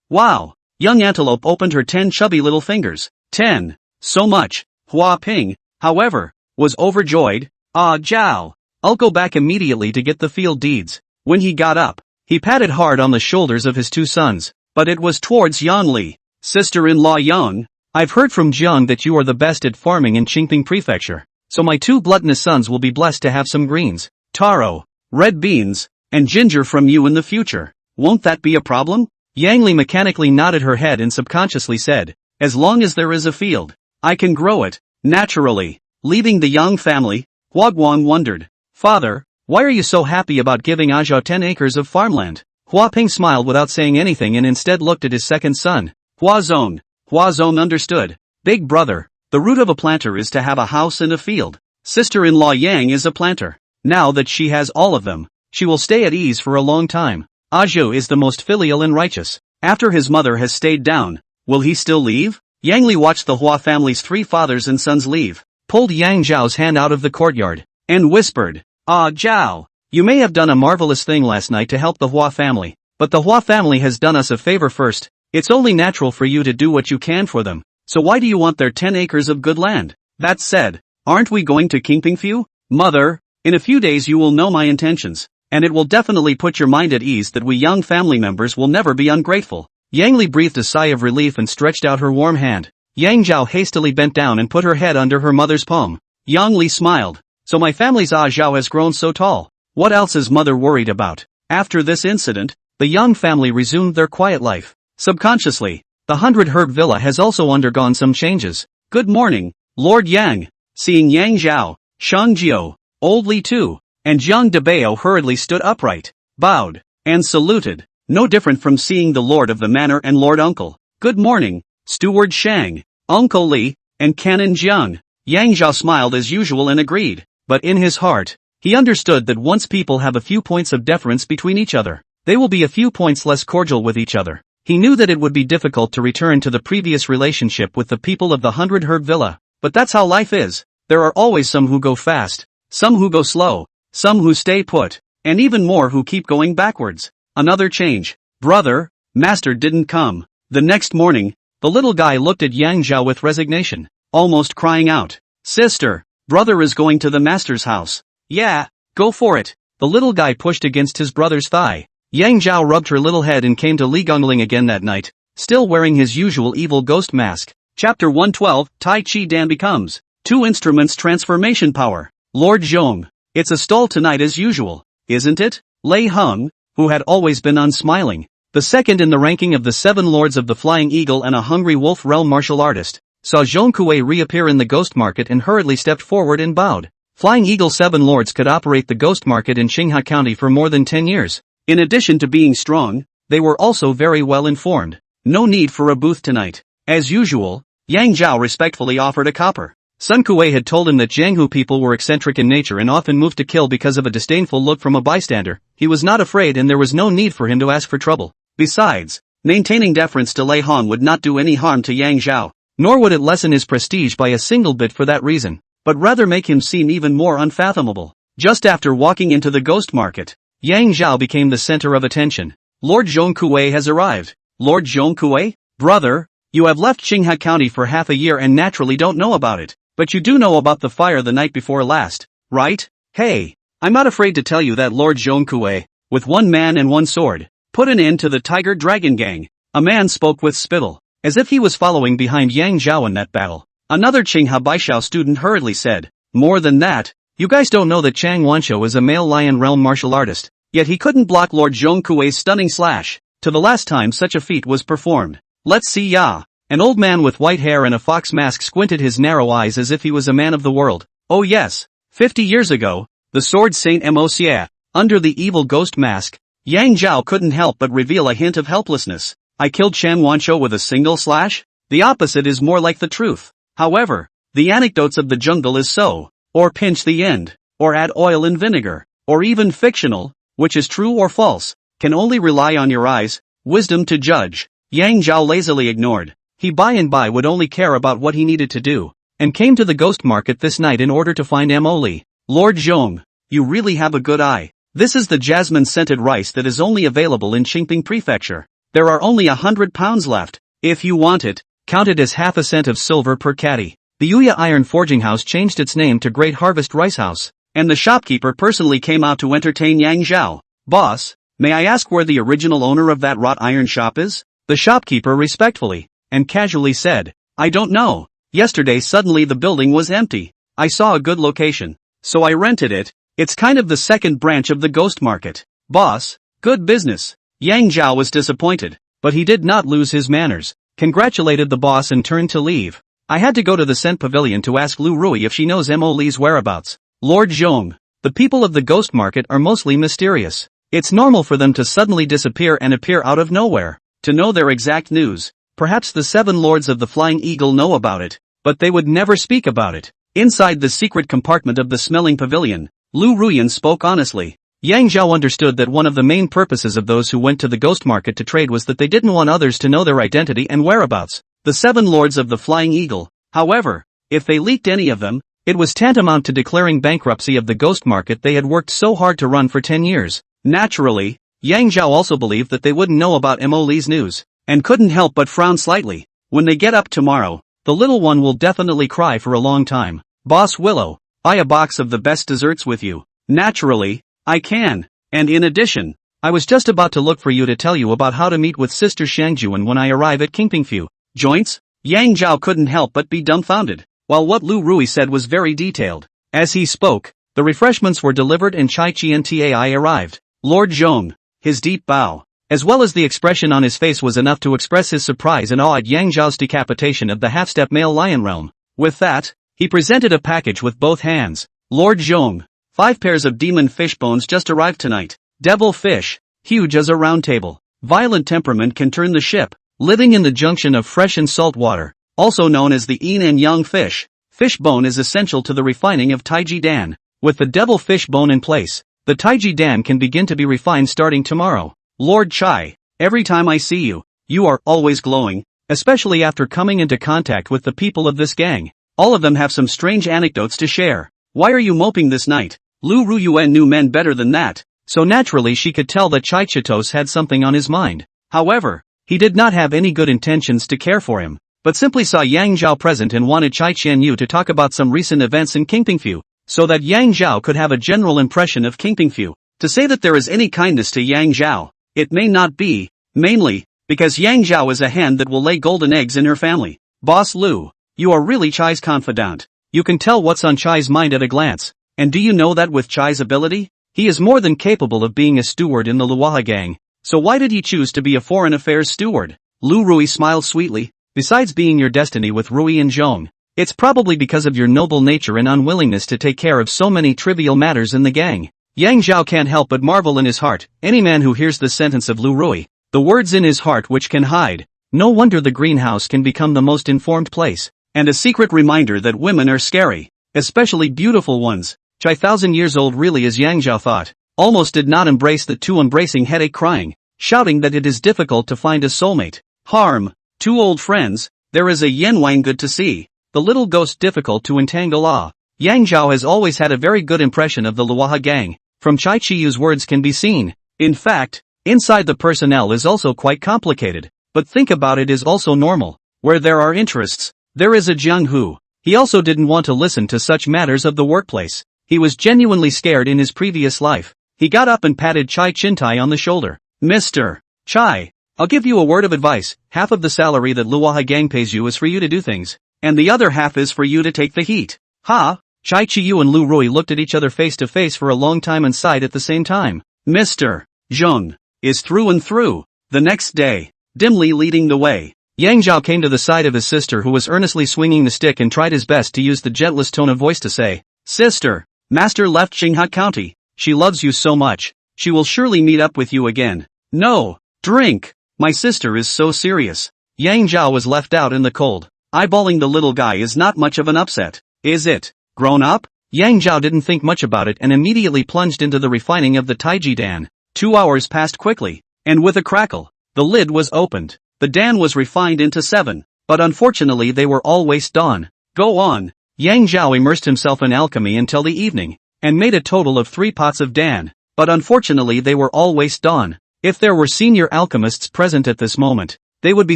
Wow! Young Antelope opened her 10 chubby little fingers. 10. So much. Hua Ping, however, was overjoyed. Ah Zhao. I'll go back immediately to get the field deeds. When he got up, he patted hard on the shoulders of his two sons, but it was towards Yang Li. Sister-in-law Yang, I've heard from Jiang that you are the best at farming in Qingping Prefecture, so my two gluttonous sons will be blessed to have some greens, taro, red beans, and ginger from you in the future. Won't that be a problem? Yang Li mechanically nodded her head and subconsciously said, as long as there is a field, I can grow it, naturally. Leaving the Yang family, Hua Guang wondered, Father, why are you so happy about giving Aja 10 acres of farmland? Hua Ping smiled without saying anything and instead looked at his second son, Hua Zong. Hua Zong understood. Big brother, the root of a planter is to have a house and a field. Sister-in-law Yang is a planter. Now that she has all of them, she will stay at ease for a long time. Aju is the most filial and righteous. After his mother has stayed down, will he still leave? Yang Li watched the Hua family's 3 fathers and sons leave, pulled Yang Zhao's hand out of the courtyard, and whispered, Ah Zhao, you may have done a marvelous thing last night to help the Hua family, but the Hua family has done us a favor first. It's only natural for you to do what you can for them, so why do you want their 10 acres of good land? That said, aren't we going to Qingping? Mother, in a few days you will know my intentions. And it will definitely put your mind at ease that we young family members will never be ungrateful. Yang Li breathed a sigh of relief and stretched out her warm hand. Yang Zhao hastily bent down and put her head under her mother's palm. Yang Li smiled. So my family's Zhao has grown so tall. What else is mother worried about? After this incident, the young family resumed their quiet life. Subconsciously, the 100-herb villa has also undergone some changes. Good morning, Lord Yang. Seeing Yang Zhao, Shang Jiao, Old Li too, and Jiang Debao hurriedly stood upright, bowed, and saluted, no different from seeing the Lord of the Manor and Lord Uncle. Good morning, Steward Shang, Uncle Li, and Canon Jiang. Yang Zhao smiled as usual and agreed, but in his heart, he understood that once people have a few points of deference between each other, they will be a few points less cordial with each other. He knew that it would be difficult to return to the previous relationship with the people of the 100-herb villa, but that's how life is. There are always some who go fast, some who go slow, some who stay put, and even more who keep going backwards. Another change. Brother, master didn't come. The next morning, the little guy looked at Yang Zhao with resignation, almost crying out, Sister, brother is going to the master's house. Yeah, go for it. The little guy pushed against his brother's thigh. Yang Zhao rubbed her little head and came to Li Gongling again that night, still wearing his usual evil ghost mask. Chapter 112, Tai Chi Dan becomes 2 instruments transformation power. Lord Zhong, it's a stall tonight as usual, isn't it? Lei Hung, who had always been unsmiling, the second in the ranking of the 7 lords of the Flying Eagle and a Hungry Wolf realm martial artist, saw Zhong Kuei reappear in the ghost market and hurriedly stepped forward and bowed. Flying Eagle 7 lords could operate the ghost market in Qinghai County for more than 10 years. In addition to being strong, they were also very well informed. No need for a booth tonight. As usual, Yang Zhao respectfully offered a copper. Sun Kuei had told him that Jianghu people were eccentric in nature and often moved to kill because of a disdainful look from a bystander. He was not afraid and there was no need for him to ask for trouble. Besides, maintaining deference to Lei Hong would not do any harm to Yang Zhao. Nor would it lessen his prestige by a single bit for that reason, but rather make him seem even more unfathomable. Just after walking into the ghost market, Yang Zhao became the center of attention. Lord Zhong Kuei has arrived. Lord Zhong Kuei? Brother, you have left Qinghai County for half a year and naturally don't know about it. But you do know about the fire the night before last, right? Hey, I'm not afraid to tell you that Lord Zhong Kuei, with 1 man and 1 sword, put an end to the Tiger Dragon Gang. A man spoke with spittle, as if he was following behind Yang Zhao in that battle. Another Qinghai Baishao student hurriedly said, more than that, you guys don't know that Chang Wanshou is a male lion realm martial artist. Yet he couldn't block Lord Zhong Kuei's stunning slash, to the last time such a feat was performed. Let's see ya. An old man with white hair and a fox mask squinted his narrow eyes as if he was a man of the world. Oh yes, 50 years ago, the sword Saint Moxia, under the evil ghost mask, Yang Zhao couldn't help but reveal a hint of helplessness. I killed Chan Wanshou with a single slash? The opposite is more like the truth. However, the anecdotes of the jungle is so, or pinch the end, or add oil and vinegar, or even fictional, which is true or false, can only rely on your eyes, wisdom to judge. Yang Zhao lazily ignored. He by and by would only care about what he needed to do, and came to the ghost market this night in order to find Mo Li. Lord Zhong, you really have a good eye. This is the jasmine-scented rice that is only available in Qingping Prefecture. There are only 100 pounds left. If you want it, count it as half a cent of silver per caddy. The Yuya Iron Forging House changed its name to Great Harvest Rice House, and the shopkeeper personally came out to entertain Yang Zhao. Boss, may I ask where the original owner of that wrought iron shop is? The shopkeeper respectfully and casually said, I don't know. Yesterday suddenly the building was empty. I saw a good location, so I rented it. It's kind of the second branch of the ghost market. Boss, good business. Yang Zhao was disappointed, but he did not lose his manners, congratulated the boss and turned to leave. I had to go to the Scent Pavilion to ask Lu Rui if she knows Mo Li's whereabouts. Lord Zhong, the people of the ghost market are mostly mysterious. It's normal for them to suddenly disappear and appear out of nowhere. To know their exact news, perhaps the 7 lords of the Flying Eagle know about it, but they would never speak about it. Inside the secret compartment of the smelling pavilion, Lu Ruyan spoke honestly. Yang Zhao understood that one of the main purposes of those who went to the ghost market to trade was that they didn't want others to know their identity and whereabouts. The 7 lords of the Flying Eagle, however, if they leaked any of them, it was tantamount to declaring bankruptcy of the ghost market they had worked so hard to run for 10 years. Naturally, Yang Zhao also believed that they wouldn't know about Mo Li's news, and couldn't help but frown slightly. When they get up tomorrow, the little one will definitely cry for a long time. Boss Willow, buy a box of the best desserts with you. Naturally, I can. And in addition, I was just about to look for you to tell you about how to meet with Sister Shangjuan when I arrive at Kingpingfu. joints? Yang Zhao couldn't help but be dumbfounded, while what Lu Rui said was very detailed. As he spoke, the refreshments were delivered and Chai Chi and Tai arrived. Lord Zhong, his deep bow, as well as the expression on his face was enough to express his surprise and awe at Yang Zhao's decapitation of the half-step male lion realm. With that, he presented a package with both hands. Lord Zhong, 5 pairs of demon fish bones just arrived tonight. Devil fish, huge as a round table. Violent temperament can turn the ship. Living in the junction of fresh and salt water, also known as the yin and yang fish, fish bone is essential to the refining of Taiji Dan. With the devil fish bone in place, the Taiji Dan can begin to be refined starting tomorrow. Lord Chai, every time I see you, you are always glowing, especially after coming into contact with the people of this gang. All of them have some strange anecdotes to share. Why are you moping this night? Lu Ruyuan knew men better than that, so naturally she could tell that Chai Chitos had something on his mind. However, he did not have any good intentions to care for him, but simply saw Yang Zhao present and wanted Chai Qianyu to talk about some recent events in Kingpingfu, so that Yang Zhao could have a general impression of Kingpingfu. To say that there is any kindness to Yang Zhao, it may not be, mainly, because Yang Zhao is a hen that will lay golden eggs in her family. Boss Lu, you are really Chai's confidant. You can tell what's on Chai's mind at a glance. And do you know that with Chai's ability, he is more than capable of being a steward in the Luoha gang. So why did he choose to be a foreign affairs steward? Lu Rui smiled sweetly. Besides being your destiny with Rui and Zhong, it's probably because of your noble nature and unwillingness to take care of so many trivial matters in the gang. Yang Zhao can't help but marvel in his heart. Any man who hears the sentence of Lu Rui, the words in his heart which can hide, no wonder the greenhouse can become the most informed place, and a secret reminder that women are scary, especially beautiful ones. Chai 1,000 years old really, as Yang Zhao thought, almost did not embrace the two embracing headache, crying, shouting that it is difficult to find a soulmate. Harm, 2 old friends, there is a Yen Wang good to see, the little ghost difficult to entangle. Yang Zhao has always had a very good impression of the Luoha gang, from Chai Chiyu's words can be seen. In fact, inside the personnel is also quite complicated, but think about it is also normal. Where there are interests, there is a Jiang Hu. He also didn't want to listen to such matters of the workplace. He was genuinely scared in his previous life. He got up and patted Chai Chintai on the shoulder. Mr. Chai, I'll give you a word of advice. Half of the salary that Luoha gang pays you is for you to do things, and the other half is for you to take the heat. Ha! Chai Chiyu and Lu Rui looked at each other face to face for a long time and sighed at the same time. Mr. Zheng is through and through. The next day, dimly leading the way, Yang Zhao came to the side of his sister, who was earnestly swinging the stick, and tried his best to use the gentlest tone of voice to say, Sister, Master left Xingha County. She loves you so much. She will surely meet up with you again. No, drink. My sister is so serious. Yang Zhao was left out in the cold. Eyeballing the little guy is not much of an upset, is it? Grown up? Yang Zhao didn't think much about it and immediately plunged into the refining of the Taiji Dan. 2 hours passed quickly, and with a crackle, the lid was opened. The Dan was refined into 7, but unfortunately they were all waste dawn. Go on. Yang Zhao immersed himself in alchemy until the evening, and made a total of 3 pots of Dan, but unfortunately they were all waste dawn. If there were senior alchemists present at this moment, they would be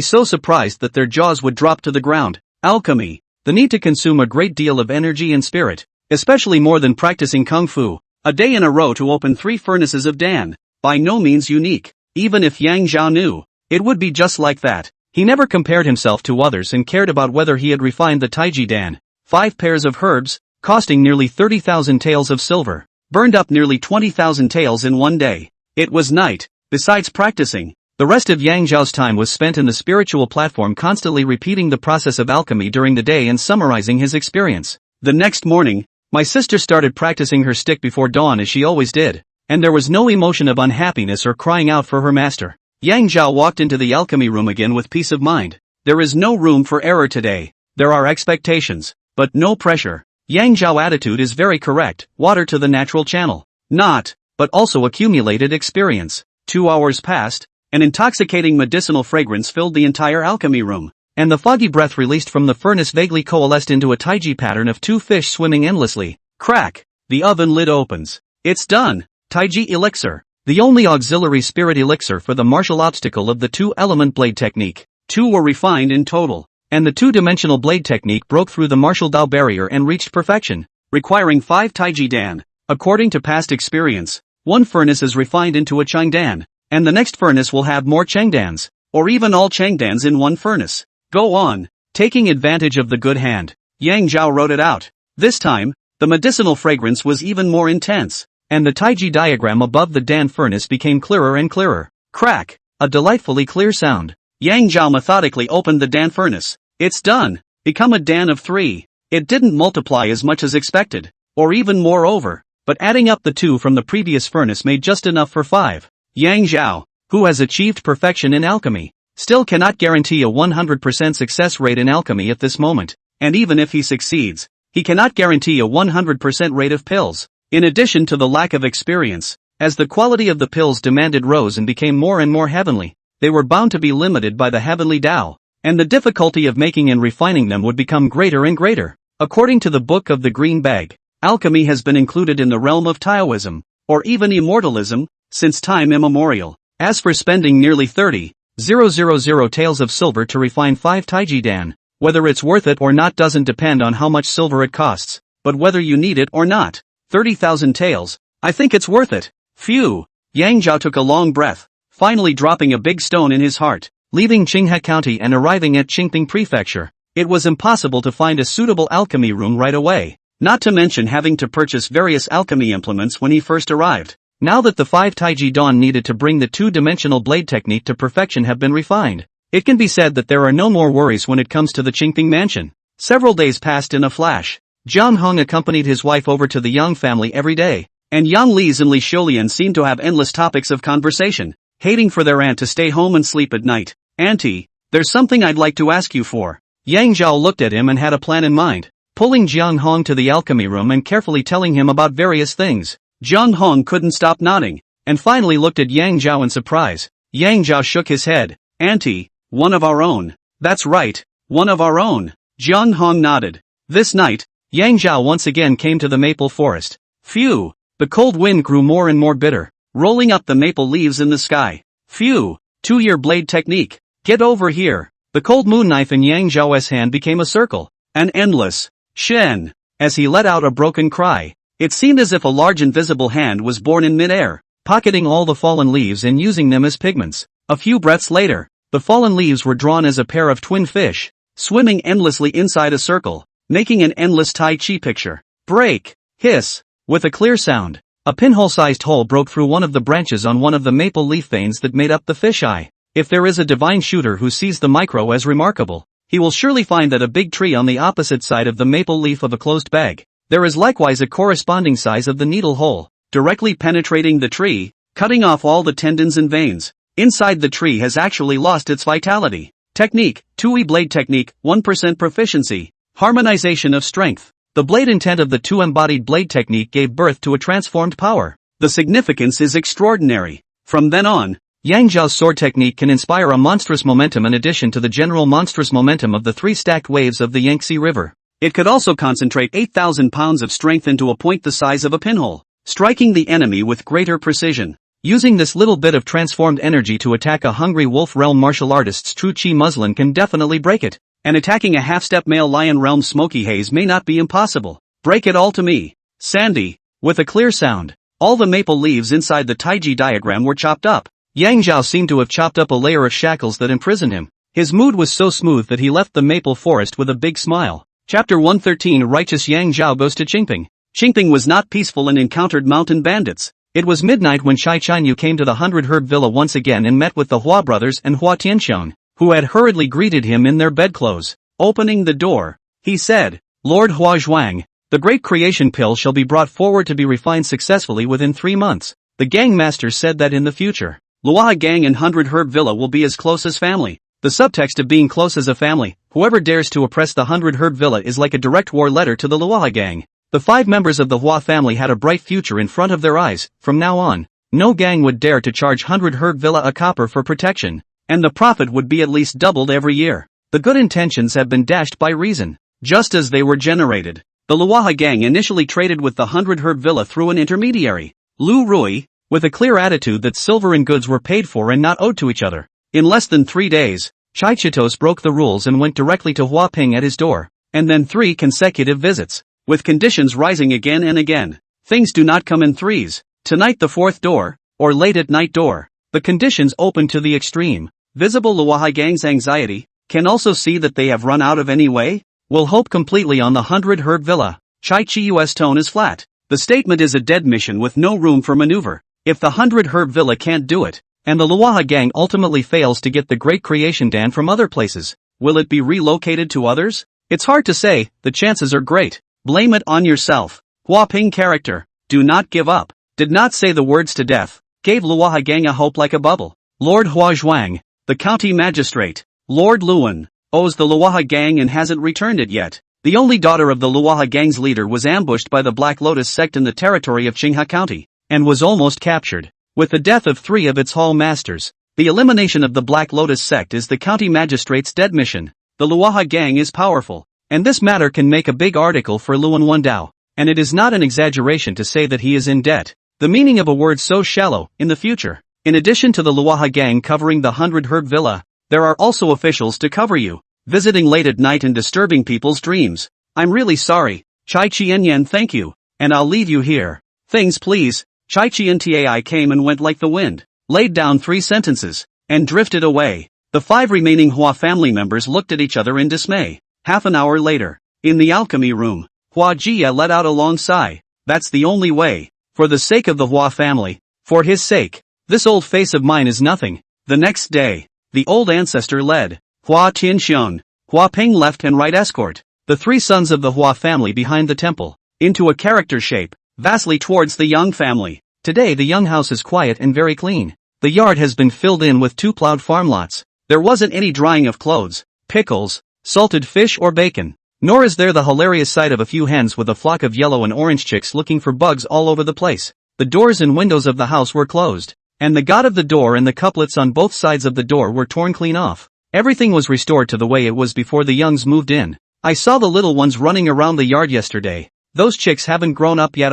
so surprised that their jaws would drop to the ground. Alchemy, the need to consume a great deal of energy and spirit, especially more than practicing kung fu. A day in a row to open 3 furnaces of Dan, by no means unique. Even if Yang Zhao knew, it would be just like that. He never compared himself to others and cared about whether he had refined the Taiji Dan. 5 pairs of herbs, costing nearly 30,000 taels of silver, burned up nearly 20,000 taels in one day. It was night. Besides practicing, the rest of Yang Zhao's time was spent in the spiritual platform, constantly repeating the process of alchemy during the day and summarizing his experience. The next morning, my sister started practicing her stick before dawn as she always did, and there was no emotion of unhappiness or crying out for her master. Yang Zhao walked into the alchemy room again with peace of mind. There is no room for error today. There are expectations, but no pressure. Yang Zhao attitude is very correct. Water to the natural channel. Not, but also accumulated experience. 2 hours passed, an intoxicating medicinal fragrance filled the entire alchemy room, and the foggy breath released from the furnace vaguely coalesced into a Taiji pattern of 2 fish swimming endlessly. Crack! The oven lid opens. It's done! Taiji elixir. The only auxiliary spirit elixir for the martial obstacle of the 2-element blade technique. 2 were refined in total, and the 2-dimensional blade technique broke through the martial Dao barrier and reached perfection, requiring 5 Taiji Dan. According to past experience, One furnace is refined into a changdan, and the next furnace will have more changdans, or even all changdans in one furnace. Go on. Taking advantage of the good hand, Yang Zhao wrote it out. This time, the medicinal fragrance was even more intense, and the Taiji diagram above the Dan furnace became clearer and clearer. Crack! A delightfully clear sound. Yang Zhao methodically opened the Dan furnace. It's done. Become a Dan of 3. It didn't multiply as much as expected, or even moreover, but adding up the 2 from the previous furnace made just enough for 5. Yang Zhao, who has achieved perfection in alchemy, still cannot guarantee a 100% success rate in alchemy at this moment, and even if he succeeds, he cannot guarantee a 100% rate of pills. In addition to the lack of experience, as the quality of the pills demanded rose and became more and more heavenly, they were bound to be limited by the heavenly Tao, and the difficulty of making and refining them would become greater and greater. According to the Book of the Green Bag, alchemy has been included in the realm of Taoism, or even immortalism, since time immemorial. As for spending nearly 30,000 taels of silver to refine 5 Taiji Dan, whether it's worth it or not doesn't depend on how much silver it costs, but whether you need it or not. 30,000 taels, I think it's worth it. Phew! Yang Zhao took a long breath, finally dropping a big stone in his heart. Leaving Qinghe County and arriving at Qingping Prefecture, it was impossible to find a suitable alchemy room right away, not to mention having to purchase various alchemy implements when he first arrived. Now that the 5 Taiji Dan needed to bring the 2-dimensional blade technique to perfection have been refined, it can be said that there are no more worries when it comes to the Qingping mansion. Several days passed in a flash. Jiang Hong accompanied his wife over to the Yang family every day, and Yang Li's and Li Xiulian seemed to have endless topics of conversation, hating for their aunt to stay home and sleep at night. Auntie, there's something I'd like to ask you for. Yang Zhao looked at him and had a plan in mind, pulling Jiang Hong to the alchemy room and carefully telling him about various things. Jiang Hong couldn't stop nodding, and finally looked at Yang Zhao in surprise. Yang Zhao shook his head. Auntie, one of our own. That's right, one of our own. Jiang Hong nodded. This night, Yang Zhao once again came to the maple forest. Phew! The cold wind grew more and more bitter, rolling up the maple leaves in the sky. Phew! 2-year blade technique. Get over here. The cold moon knife in Yang Zhao's hand became a circle, an endless shen. As he let out a broken cry, it seemed as if a large invisible hand was born in midair, pocketing all the fallen leaves and using them as pigments. A few breaths later, the fallen leaves were drawn as a pair of twin fish, swimming endlessly inside a circle, making an endless Tai Chi picture. Break! Hiss! With a clear sound, a pinhole-sized hole broke through one of the branches on one of the maple leaf veins that made up the fish eye. If there is a divine shooter who sees the micro as remarkable, he will surely find that a big tree on the opposite side of the maple leaf of a closed bag. There is likewise a corresponding size of the needle hole, directly penetrating the tree, cutting off all the tendons and veins. Inside the tree has actually lost its vitality. Technique, 2E blade technique, 1% proficiency. Harmonization of strength. The blade intent of the 2-embodied blade technique gave birth to a transformed power. The significance is extraordinary. From then on, Yang Zhao's sword technique can inspire a monstrous momentum in addition to the general monstrous momentum of the 3 stacked waves of the Yangtze River. It could also concentrate 8,000 pounds of strength into a point the size of a pinhole, striking the enemy with greater precision. Using this little bit of transformed energy to attack a hungry wolf realm martial artist's true chi muslin can definitely break it, and attacking a half-step male lion realm smoky haze may not be impossible. Break it all to me, Sandy. With a clear sound, all the maple leaves inside the Taiji diagram were chopped up. Yang Zhao seemed to have chopped up a layer of shackles that imprisoned him. His mood was so smooth that he left the maple forest with a big smile. Chapter 113 Righteous Yang Zhao goes to Qingping. Qingping was not peaceful and encountered mountain bandits. It was midnight when Chai Chinyu came to the 100-herb villa once again and met with the Hua brothers and Hua Tianxiong, who had hurriedly greeted him in their bedclothes. Opening the door, he said, Lord Hua Zhuang, the great creation pill shall be brought forward to be refined successfully within 3 months. The gang master said that in the future, Luoha gang and 100-herb villa will be as close as family. The subtext of being close as a family, whoever dares to oppress the 100-herb villa is like a direct war letter to the Luoha gang. The 5 members of the Hua family had a bright future in front of their eyes. From now on, no gang would dare to charge 100-herb villa a copper for protection, and the profit would be at least doubled every year. The good intentions have been dashed by reason, just as they were generated. The Luoha gang initially traded with the 100-herb villa through an intermediary, Lu Rui, with a clear attitude that silver and goods were paid for and not owed to each other. In less than 3 days, Chai Chitos broke the rules and went directly to Hua Ping at his door, and then 3 consecutive visits, with conditions rising again and again. Things do not come in threes. Tonight the fourth door, or late at night door. The conditions open to the extreme. Visible Luwahai gang's anxiety, can also see that they have run out of any way? Will hope completely on the 100 Herb Villa. Chai Chi-U's tone is flat. The statement is a dead mission with no room for maneuver. If the 100 Herb Villa can't do it, and the Luwahai gang ultimately fails to get the great creation Dan from other places, will it be relocated to others? It's hard to say, the chances are great. Blame it on yourself. Hua Ping character. Do not give up. Did not say the words to death. Gave Luwahai gang a hope like a bubble. Lord Hua Zhuang, the county magistrate. Lord Luan, owes the Luwahai gang and hasn't returned it yet. The only daughter of the Luwahai gang's leader was ambushed by the Black Lotus sect in the territory of Qingha County, and was almost captured. With the death of 3 of its hall masters, the elimination of the Black Lotus sect is the county magistrate's dead mission. The Luwahai gang is powerful, and this matter can make a big article for Luan Wendao, and it is not an exaggeration to say that he is in debt. The meaning of a word so shallow, in the future. In addition to the Luwahai gang covering the 100 Herb Villa, there are also officials to cover you, visiting late at night and disturbing people's dreams. I'm really sorry. Chai Chien thank you, and I'll leave you here. Things please. Chai Chien Tai came and went like the wind, laid down 3 sentences, and drifted away. The 5 remaining Hua family members looked at each other in dismay. Half an hour later, in the alchemy room, Hua Jia let out a long sigh. That's the only way. For the sake of the Hua family, for his sake, this old face of mine is nothing. The next day, the old ancestor led Hua Tianxiong, Hua Ping left and right escort, the 3 sons of the Hua family behind the temple, into a character shape, vastly towards the Young family. Today the Young house is quiet and very clean. The yard has been filled in with 2 plowed farm lots. There wasn't any drying of clothes, pickles, salted fish or bacon. Nor is there the hilarious sight of a few hens with a flock of yellow and orange chicks looking for bugs all over the place. The doors and windows of the house were closed, and the god of the door and the couplets on both sides of the door were torn clean off. Everything was restored to the way it was before the Youngs moved in. I saw the little ones running around the yard yesterday. Those chicks haven't grown up yet.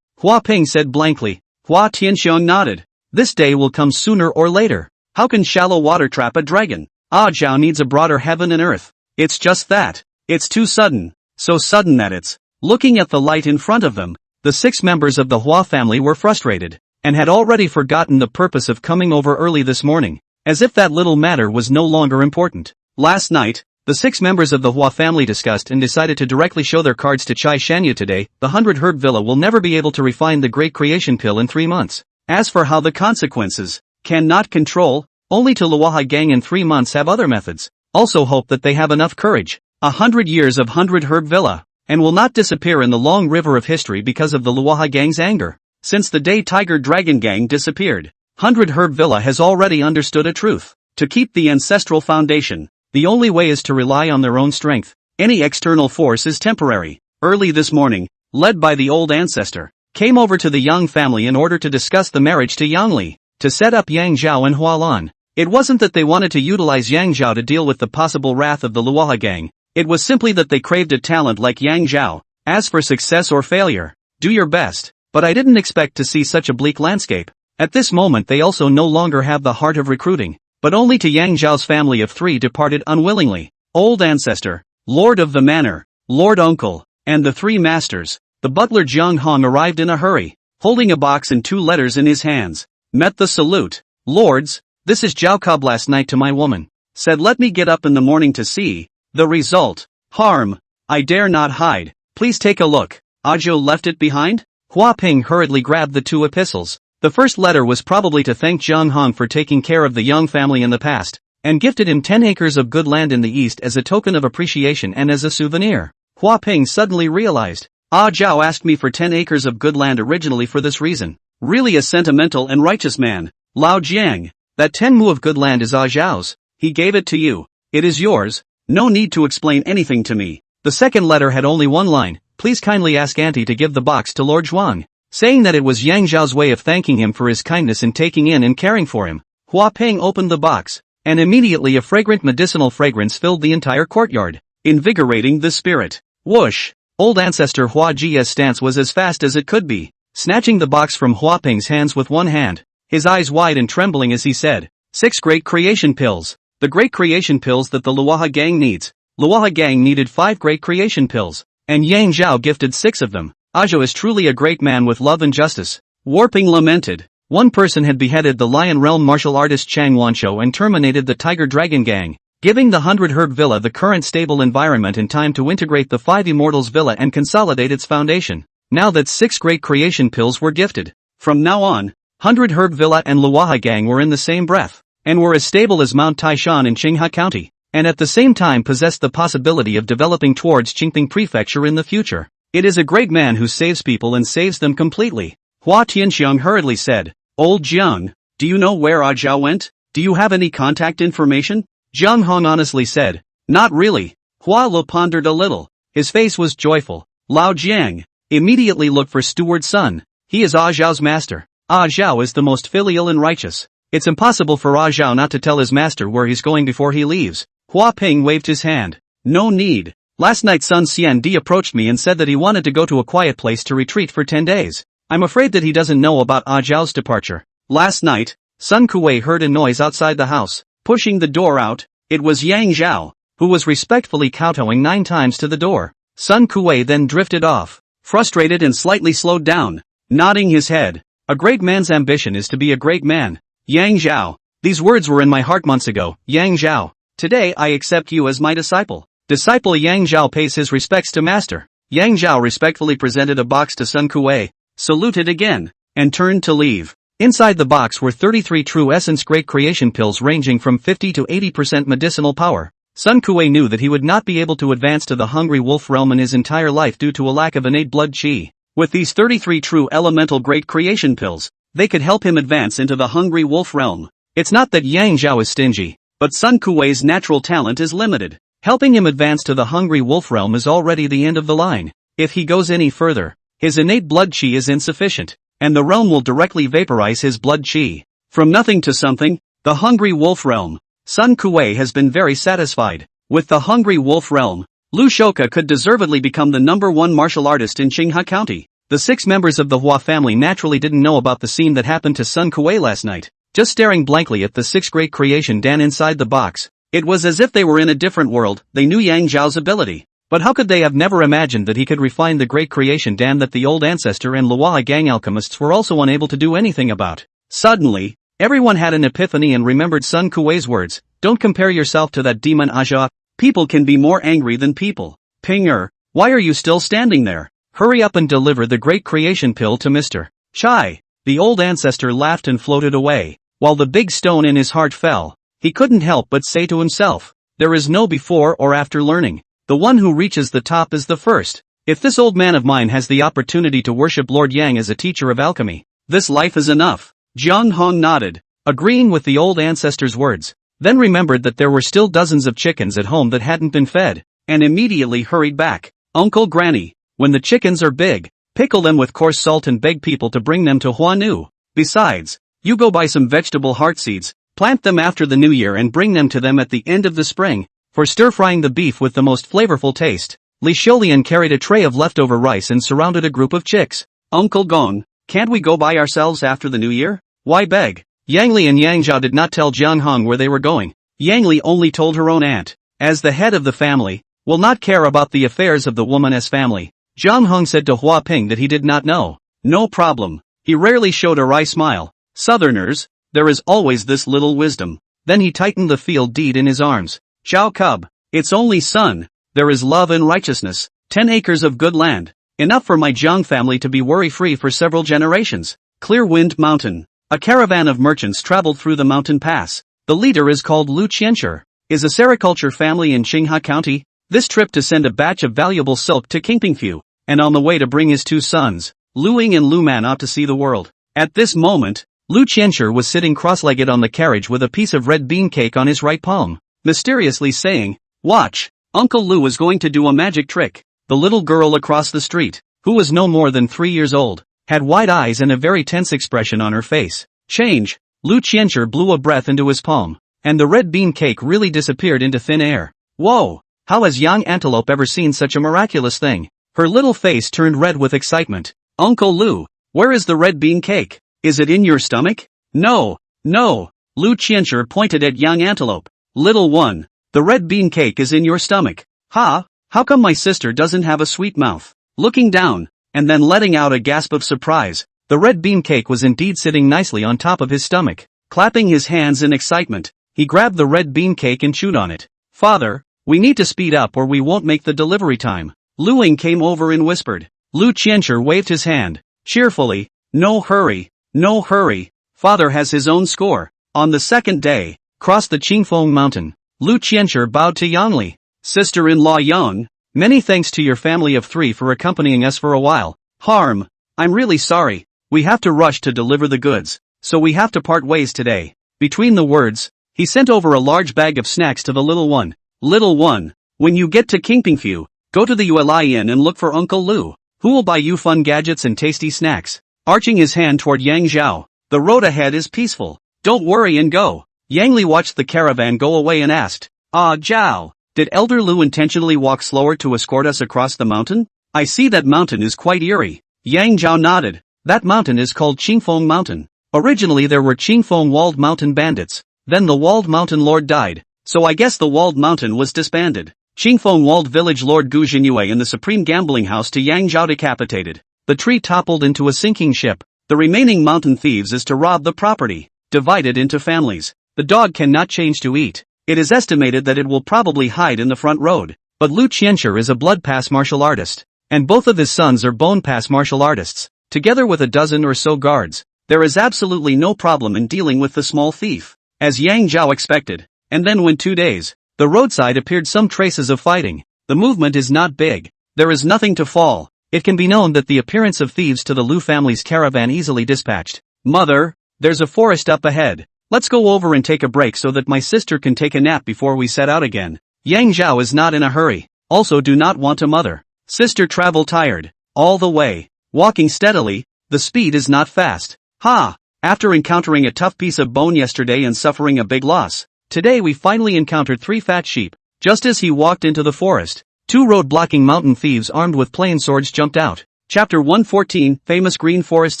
Hua Ping said blankly. Hua Tianxiong nodded. This day will come sooner or later. How can shallow water trap a dragon? Zhao needs a broader heaven and earth. It's just that. It's too sudden, so sudden that it's. Looking at the light in front of them, the 6 members of the Hua family were frustrated, and had already forgotten the purpose of coming over early this morning, as if that little matter was no longer important. Last night, the 6 members of the Hua family discussed and decided to directly show their cards to Chai Shanya today. The 100 Herb Villa will never be able to refine the Great Creation Pill in 3 months. As for how the consequences, cannot control, only to Luwahai gang in 3 months have other methods. Also hope that they have enough courage. 100 years of 100 Herb Villa, and will not disappear in the long river of history because of the Luwahai gang's anger. Since the day Tiger Dragon Gang disappeared, 100 Herb Villa has already understood a truth. To keep the ancestral foundation, the only way is to rely on their own strength. Any external force is temporary. Early this morning, led by the old ancestor, came over to the Yang family in order to discuss the marriage to Yang Li, to set up Yang Zhao and Hua Lan. It wasn't that they wanted to utilize Yang Zhao to deal with the possible wrath of the Luwahai gang. It was simply that they craved a talent like Yang Zhao. As for success or failure, do your best, but I didn't expect to see such a bleak landscape. At this moment they also no longer have the heart of recruiting, but only to Yang Zhao's family of 3 departed unwillingly. Old ancestor, lord of the manor, lord uncle, and the 3 masters. The butler Jiang Hong arrived in a hurry, holding a box and 2 letters in his hands. Met the salute. Lords, this is Zhao Cobb last night to my woman. Said let me get up in the morning to see. The result. Harm. I dare not hide. Please take a look. Zhao left it behind? Hua Ping hurriedly grabbed the 2 epistles. The first letter was probably to thank Jiang Hong for taking care of the Young family in the past, and gifted him 10 acres of good land in the east as a token of appreciation and as a souvenir. Hua Ping suddenly realized. Zhao asked me for 10 acres of good land originally for this reason. Really a sentimental and righteous man. Lao Jiang. That 10 mu of good land is Zhao's. He gave it to you. It is yours. No need to explain anything to me. The second letter had only 1 line. Please kindly ask Auntie to give the box to Lord Zhuang, saying that it was Yang Zhao's way of thanking him for his kindness in taking in and caring for him. Hua Ping opened the box, and immediately a fragrant medicinal fragrance filled the entire courtyard, invigorating the spirit. Whoosh! Old ancestor Hua Jia's stance was as fast as it could be, snatching the box from Hua Ping's hands with 1 hand, his eyes wide and trembling as he said, 6 great creation pills. The great creation pills that the Luwahai gang needs. Luwahai gang needed 5 great creation pills, and Yang Zhao gifted 6 of them. Zhao is truly a great man with love and justice. Warping lamented. One person had beheaded the Lion Realm martial artist Chang Wansho and terminated the Tiger Dragon gang, giving the 100 Herb Villa the current stable environment in time to integrate the 5 Immortals Villa and consolidate its foundation. Now that 6 great creation pills were gifted. From now on, 100 Herb Villa and Luaha gang were in the same breath, and were as stable as Mount Taishan in Qinghai County, and at the same time possessed the possibility of developing towards Qingping Prefecture in the future. It is a great man who saves people and saves them completely. Hua Tianxiang hurriedly said. Old Jiang, do you know where Ah Zhao went? Do you have any contact information? Jiang Hong honestly said. Not really. Hua Lo pondered a little. His face was joyful. Lao Jiang, immediately look for Steward's son. He is Ah Zhao's master. Ah Zhao is the most filial and righteous. It's impossible for Ah Zhao not to tell his master where he's going before he leaves. Hua Ping waved his hand. No need. Last night Sun Xian Di approached me and said that he wanted to go to a quiet place to retreat for 10 days. I'm afraid that he doesn't know about Ah Zhao's departure. Last night, Sun Kuei heard a noise outside the house. Pushing the door out, it was Yang Zhao, who was respectfully kowtowing 9 times to the door. Sun Kuei then drifted off, frustrated and slightly slowed down, nodding his head. A great man's ambition is to be a great man. Yang Zhao, these words were in my heart months ago. Yang Zhao, today I accept you as my disciple. Disciple Yang Zhao pays his respects to master. Yang Zhao respectfully presented a box to Sun Kuei, saluted again, and turned to leave. Inside the box were 33 true essence great creation pills ranging from 50 to 80% medicinal power. Sun Kuei knew that he would not be able to advance to the hungry wolf realm in his entire life due to a lack of innate blood qi. With these 33 true elemental great creation pills, they could help him advance into the hungry wolf realm. It's not that Yang Zhao is stingy, but Sun Kuei's natural talent is limited. Helping him advance to the hungry wolf realm is already the end of the line. If he goes any further, his innate blood qi is insufficient, and the realm will directly vaporize his blood qi. From nothing to something, the hungry wolf realm. Sun Kuei has been very satisfied. With the hungry wolf realm, Lu Shoka could deservedly become the #1 martial artist in Qinghai County. The 6 members of the Hua family naturally didn't know about the scene that happened to Sun Kuei last night. Just staring blankly at the 6 great creation Dan inside the box, it was as if they were in a different world. They knew Yang Zhao's ability. But how could they have never imagined that he could refine the great creation dam that the old ancestor and Luaha gang alchemists were also unable to do anything about? Suddenly, everyone had an epiphany and remembered Sun Kuei's words, don't compare yourself to that demon Aja. People can be more angry than people. Pinger, why are you still standing there? Hurry up and deliver the great creation pill to Mr. Chai. The old ancestor laughed and floated away. While the big stone in his heart fell, he couldn't help but say to himself, there is no before or after learning. The one who reaches the top is the first. If this old man of mine has the opportunity to worship Lord Yang as a teacher of alchemy, this life is enough. Jiang Hong nodded, agreeing with the old ancestor's words, then remembered that there were still dozens of chickens at home that hadn't been fed, and immediately hurried back. Uncle Granny, when the chickens are big, pickle them with coarse salt and beg people to bring them to Huanu. Besides, you go buy some vegetable heart seeds, plant them after the new year and bring them to them at the end of the spring. For stir-frying the beef with the most flavorful taste, Li Xiulian carried a tray of leftover rice and surrounded a group of chicks. Uncle Gong, can't we go by ourselves after the new year? Why beg? Yang Li and Yang Zhao did not tell Jiang Hong where they were going. Yang Li only told her own aunt, as the head of the family, will not care about the affairs of the woman's family. Jiang Hong said to Hua Ping that he did not know. No problem. He rarely showed a wry smile. Southerners, there is always this little wisdom. Then he tightened the field deed in his arms. Chow cub, it's only son, there is love and righteousness, 10 acres of good land, enough for my Jiang family to be worry-free for several generations. Clear Wind Mountain. A caravan of merchants traveled through the mountain pass. The leader is called Lu Qianshi, is a sericulture family in Qinghai County. This trip to send a batch of valuable silk to Qingpingfu, and on the way to bring his 2 sons, Lu Ying and Lu Man out to see the world. At this moment, Lu Qianshi was sitting cross-legged on the carriage with a piece of red bean cake on his right palm, mysteriously saying, watch, Uncle Lu is going to do a magic trick. The little girl across the street, who was no more than 3 years old, had wide eyes and a very tense expression on her face. Change. Lu Qianshi blew a breath into his palm, and the red bean cake really disappeared into thin air. Whoa! How has young antelope ever seen such a miraculous thing? Her little face turned red with excitement. Uncle Lu, where is the red bean cake? Is it in your stomach? No, no. Lu Qianshi pointed at young antelope. Little one, the red bean cake is in your stomach. Ha, how come my sister doesn't have a sweet mouth? Looking down, and then letting out a gasp of surprise, The red bean cake was indeed sitting nicely on top of his stomach. Clapping his hands in excitement, he grabbed the red bean cake and chewed on it. Father, we need to speed up or we won't make the delivery time. Lu Ying came over and whispered. Lu Qianshi waved his hand cheerfully. No hurry, no hurry. Father has his own score. On the second day, crossed the Qingfeng mountain. Lu Qianshi bowed to Yang Li. Sister-in-law Yang, many thanks to your family of 3 for accompanying us for a while. Harm, I'm really sorry. We have to rush to deliver the goods, so we have to part ways today. Between the words, he sent over a large bag of snacks to the little one. Little one, when you get to Kingpingfu, go to the Yueli Inn and look for Uncle Lu, who will buy you fun gadgets and tasty snacks. Arching his hand toward Yang Zhao, the road ahead is peaceful. Don't worry and go. Yang Li watched the caravan go away and asked, Zhao, did Elder Lu intentionally walk slower to escort us across the mountain? I see that mountain is quite eerie. Yang Zhao nodded. That mountain is called Qingfeng Mountain. Originally there were Qingfeng Walled Mountain bandits. Then the Walled Mountain Lord died, so I guess the Walled Mountain was disbanded. Qingfeng Walled Village Lord Gu Jinyue and the Supreme Gambling House to Yang Zhao decapitated. The tree toppled into a sinking ship. The remaining mountain thieves is to rob the property, divided into families. The dog cannot change to eat. It is estimated that it will probably hide in the front road. But Lu Qianshi is a blood pass martial artist, and both of his sons are bone pass martial artists, together with a dozen or so guards. There is absolutely no problem in dealing with the small thief, as Yang Zhao expected. And then when 2 days, the roadside appeared some traces of fighting. The movement is not big. There is nothing to fall. It can be known that the appearance of thieves to the Lu family's caravan easily dispatched. Mother, there's a forest up ahead. Let's go over and take a break so that my sister can take a nap before we set out again. Yang Zhao is not in a hurry. Also do not want a mother. Sister travel tired. All the way. Walking steadily, the speed is not fast. Ha! After encountering a tough piece of bone yesterday and suffering a big loss, today we finally encountered 3 fat sheep. Just as he walked into the forest, 2 road-blocking mountain thieves armed with plain swords jumped out. Chapter 114, Famous Green Forest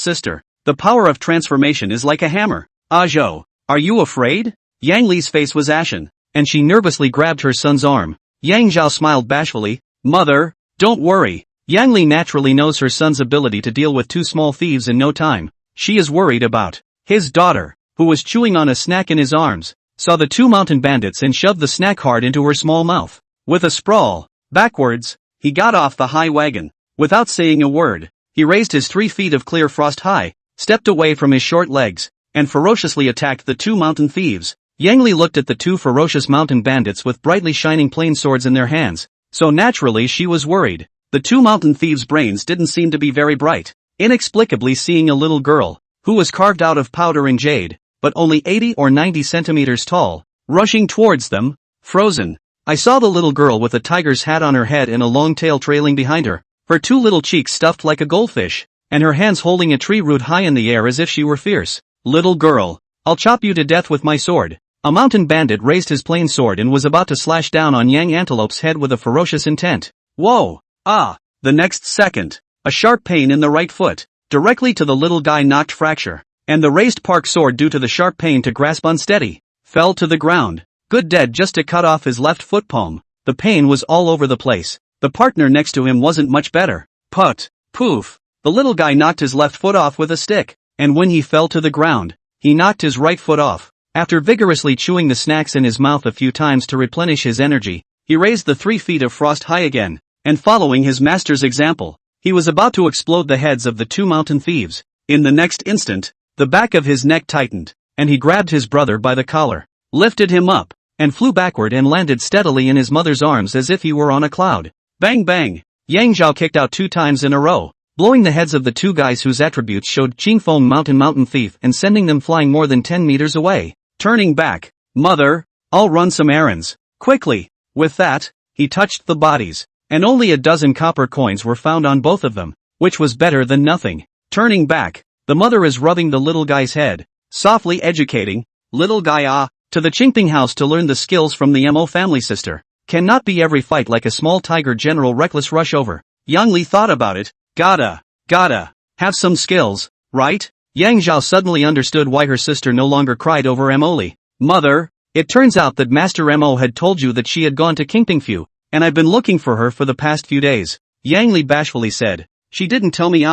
Sister. The power of transformation is like a hammer. Zhou, are you afraid? Yang Li's face was ashen, and she nervously grabbed her son's arm. Yang Zhao smiled bashfully. Mother, don't worry. Yang Li naturally knows her son's ability to deal with 2 small thieves in no time. She is worried about his daughter, who was chewing on a snack in his arms, saw the 2 mountain bandits and shoved the snack hard into her small mouth. With a sprawl, backwards, he got off the high wagon. Without saying a word, he raised his 3 feet of clear frost high, stepped away from his short legs, and ferociously attacked the 2 mountain thieves. Yang Li looked at the 2 ferocious mountain bandits with brightly shining plain swords in their hands, so naturally she was worried. The 2 mountain thieves' brains didn't seem to be very bright. Inexplicably seeing a little girl, who was carved out of powder and jade, but only 80 or 90 centimeters tall, rushing towards them, frozen. I saw the little girl with a tiger's hat on her head and a long tail trailing behind her, her 2 little cheeks stuffed like a goldfish, and her hands holding a tree root high in the air as if she were fierce. Little girl, I'll chop you to death with my sword. A mountain bandit raised his plain sword and was about to slash down on Yang Antelope's head with a ferocious intent. Whoa! The next second, a sharp pain in the right foot, directly to the little guy knocked fracture, and the raised park sword due to the sharp pain to grasp unsteady, fell to the ground. Good dead just to cut off his left foot palm. The pain was all over the place. The partner next to him wasn't much better. Put, poof, the little guy knocked his left foot off with a stick, and when he fell to the ground, he knocked his right foot off. After vigorously chewing the snacks in his mouth a few times to replenish his energy, he raised the 3 feet of frost high again, and following his master's example, he was about to explode the heads of the 2 mountain thieves. In the next instant, the back of his neck tightened, and he grabbed his brother by the collar, lifted him up, and flew backward and landed steadily in his mother's arms as if he were on a cloud. Bang bang! Yang Zhao kicked out 2 times in a row, blowing the heads of the 2 guys whose attributes showed Qingfeng mountain thief and sending them flying more than 10 meters away. Turning back, Mother, I'll run some errands, quickly. With that, he touched the bodies, and only a dozen copper coins were found on both of them, which was better than nothing. Turning back, the mother is rubbing the little guy's head, softly educating, little guy to the Qingping house to learn the skills from the Mo family sister. Cannot be every fight like a small tiger general reckless rush over. Yang Li thought about it, gotta have some skills, right? Yang Zhao suddenly understood why her sister no longer cried over Mo Li. Mother, it turns out that Master Mo had told you that she had gone to Qingpingfu, and I've been looking for her for the past few days. Yang Li bashfully said. She didn't tell me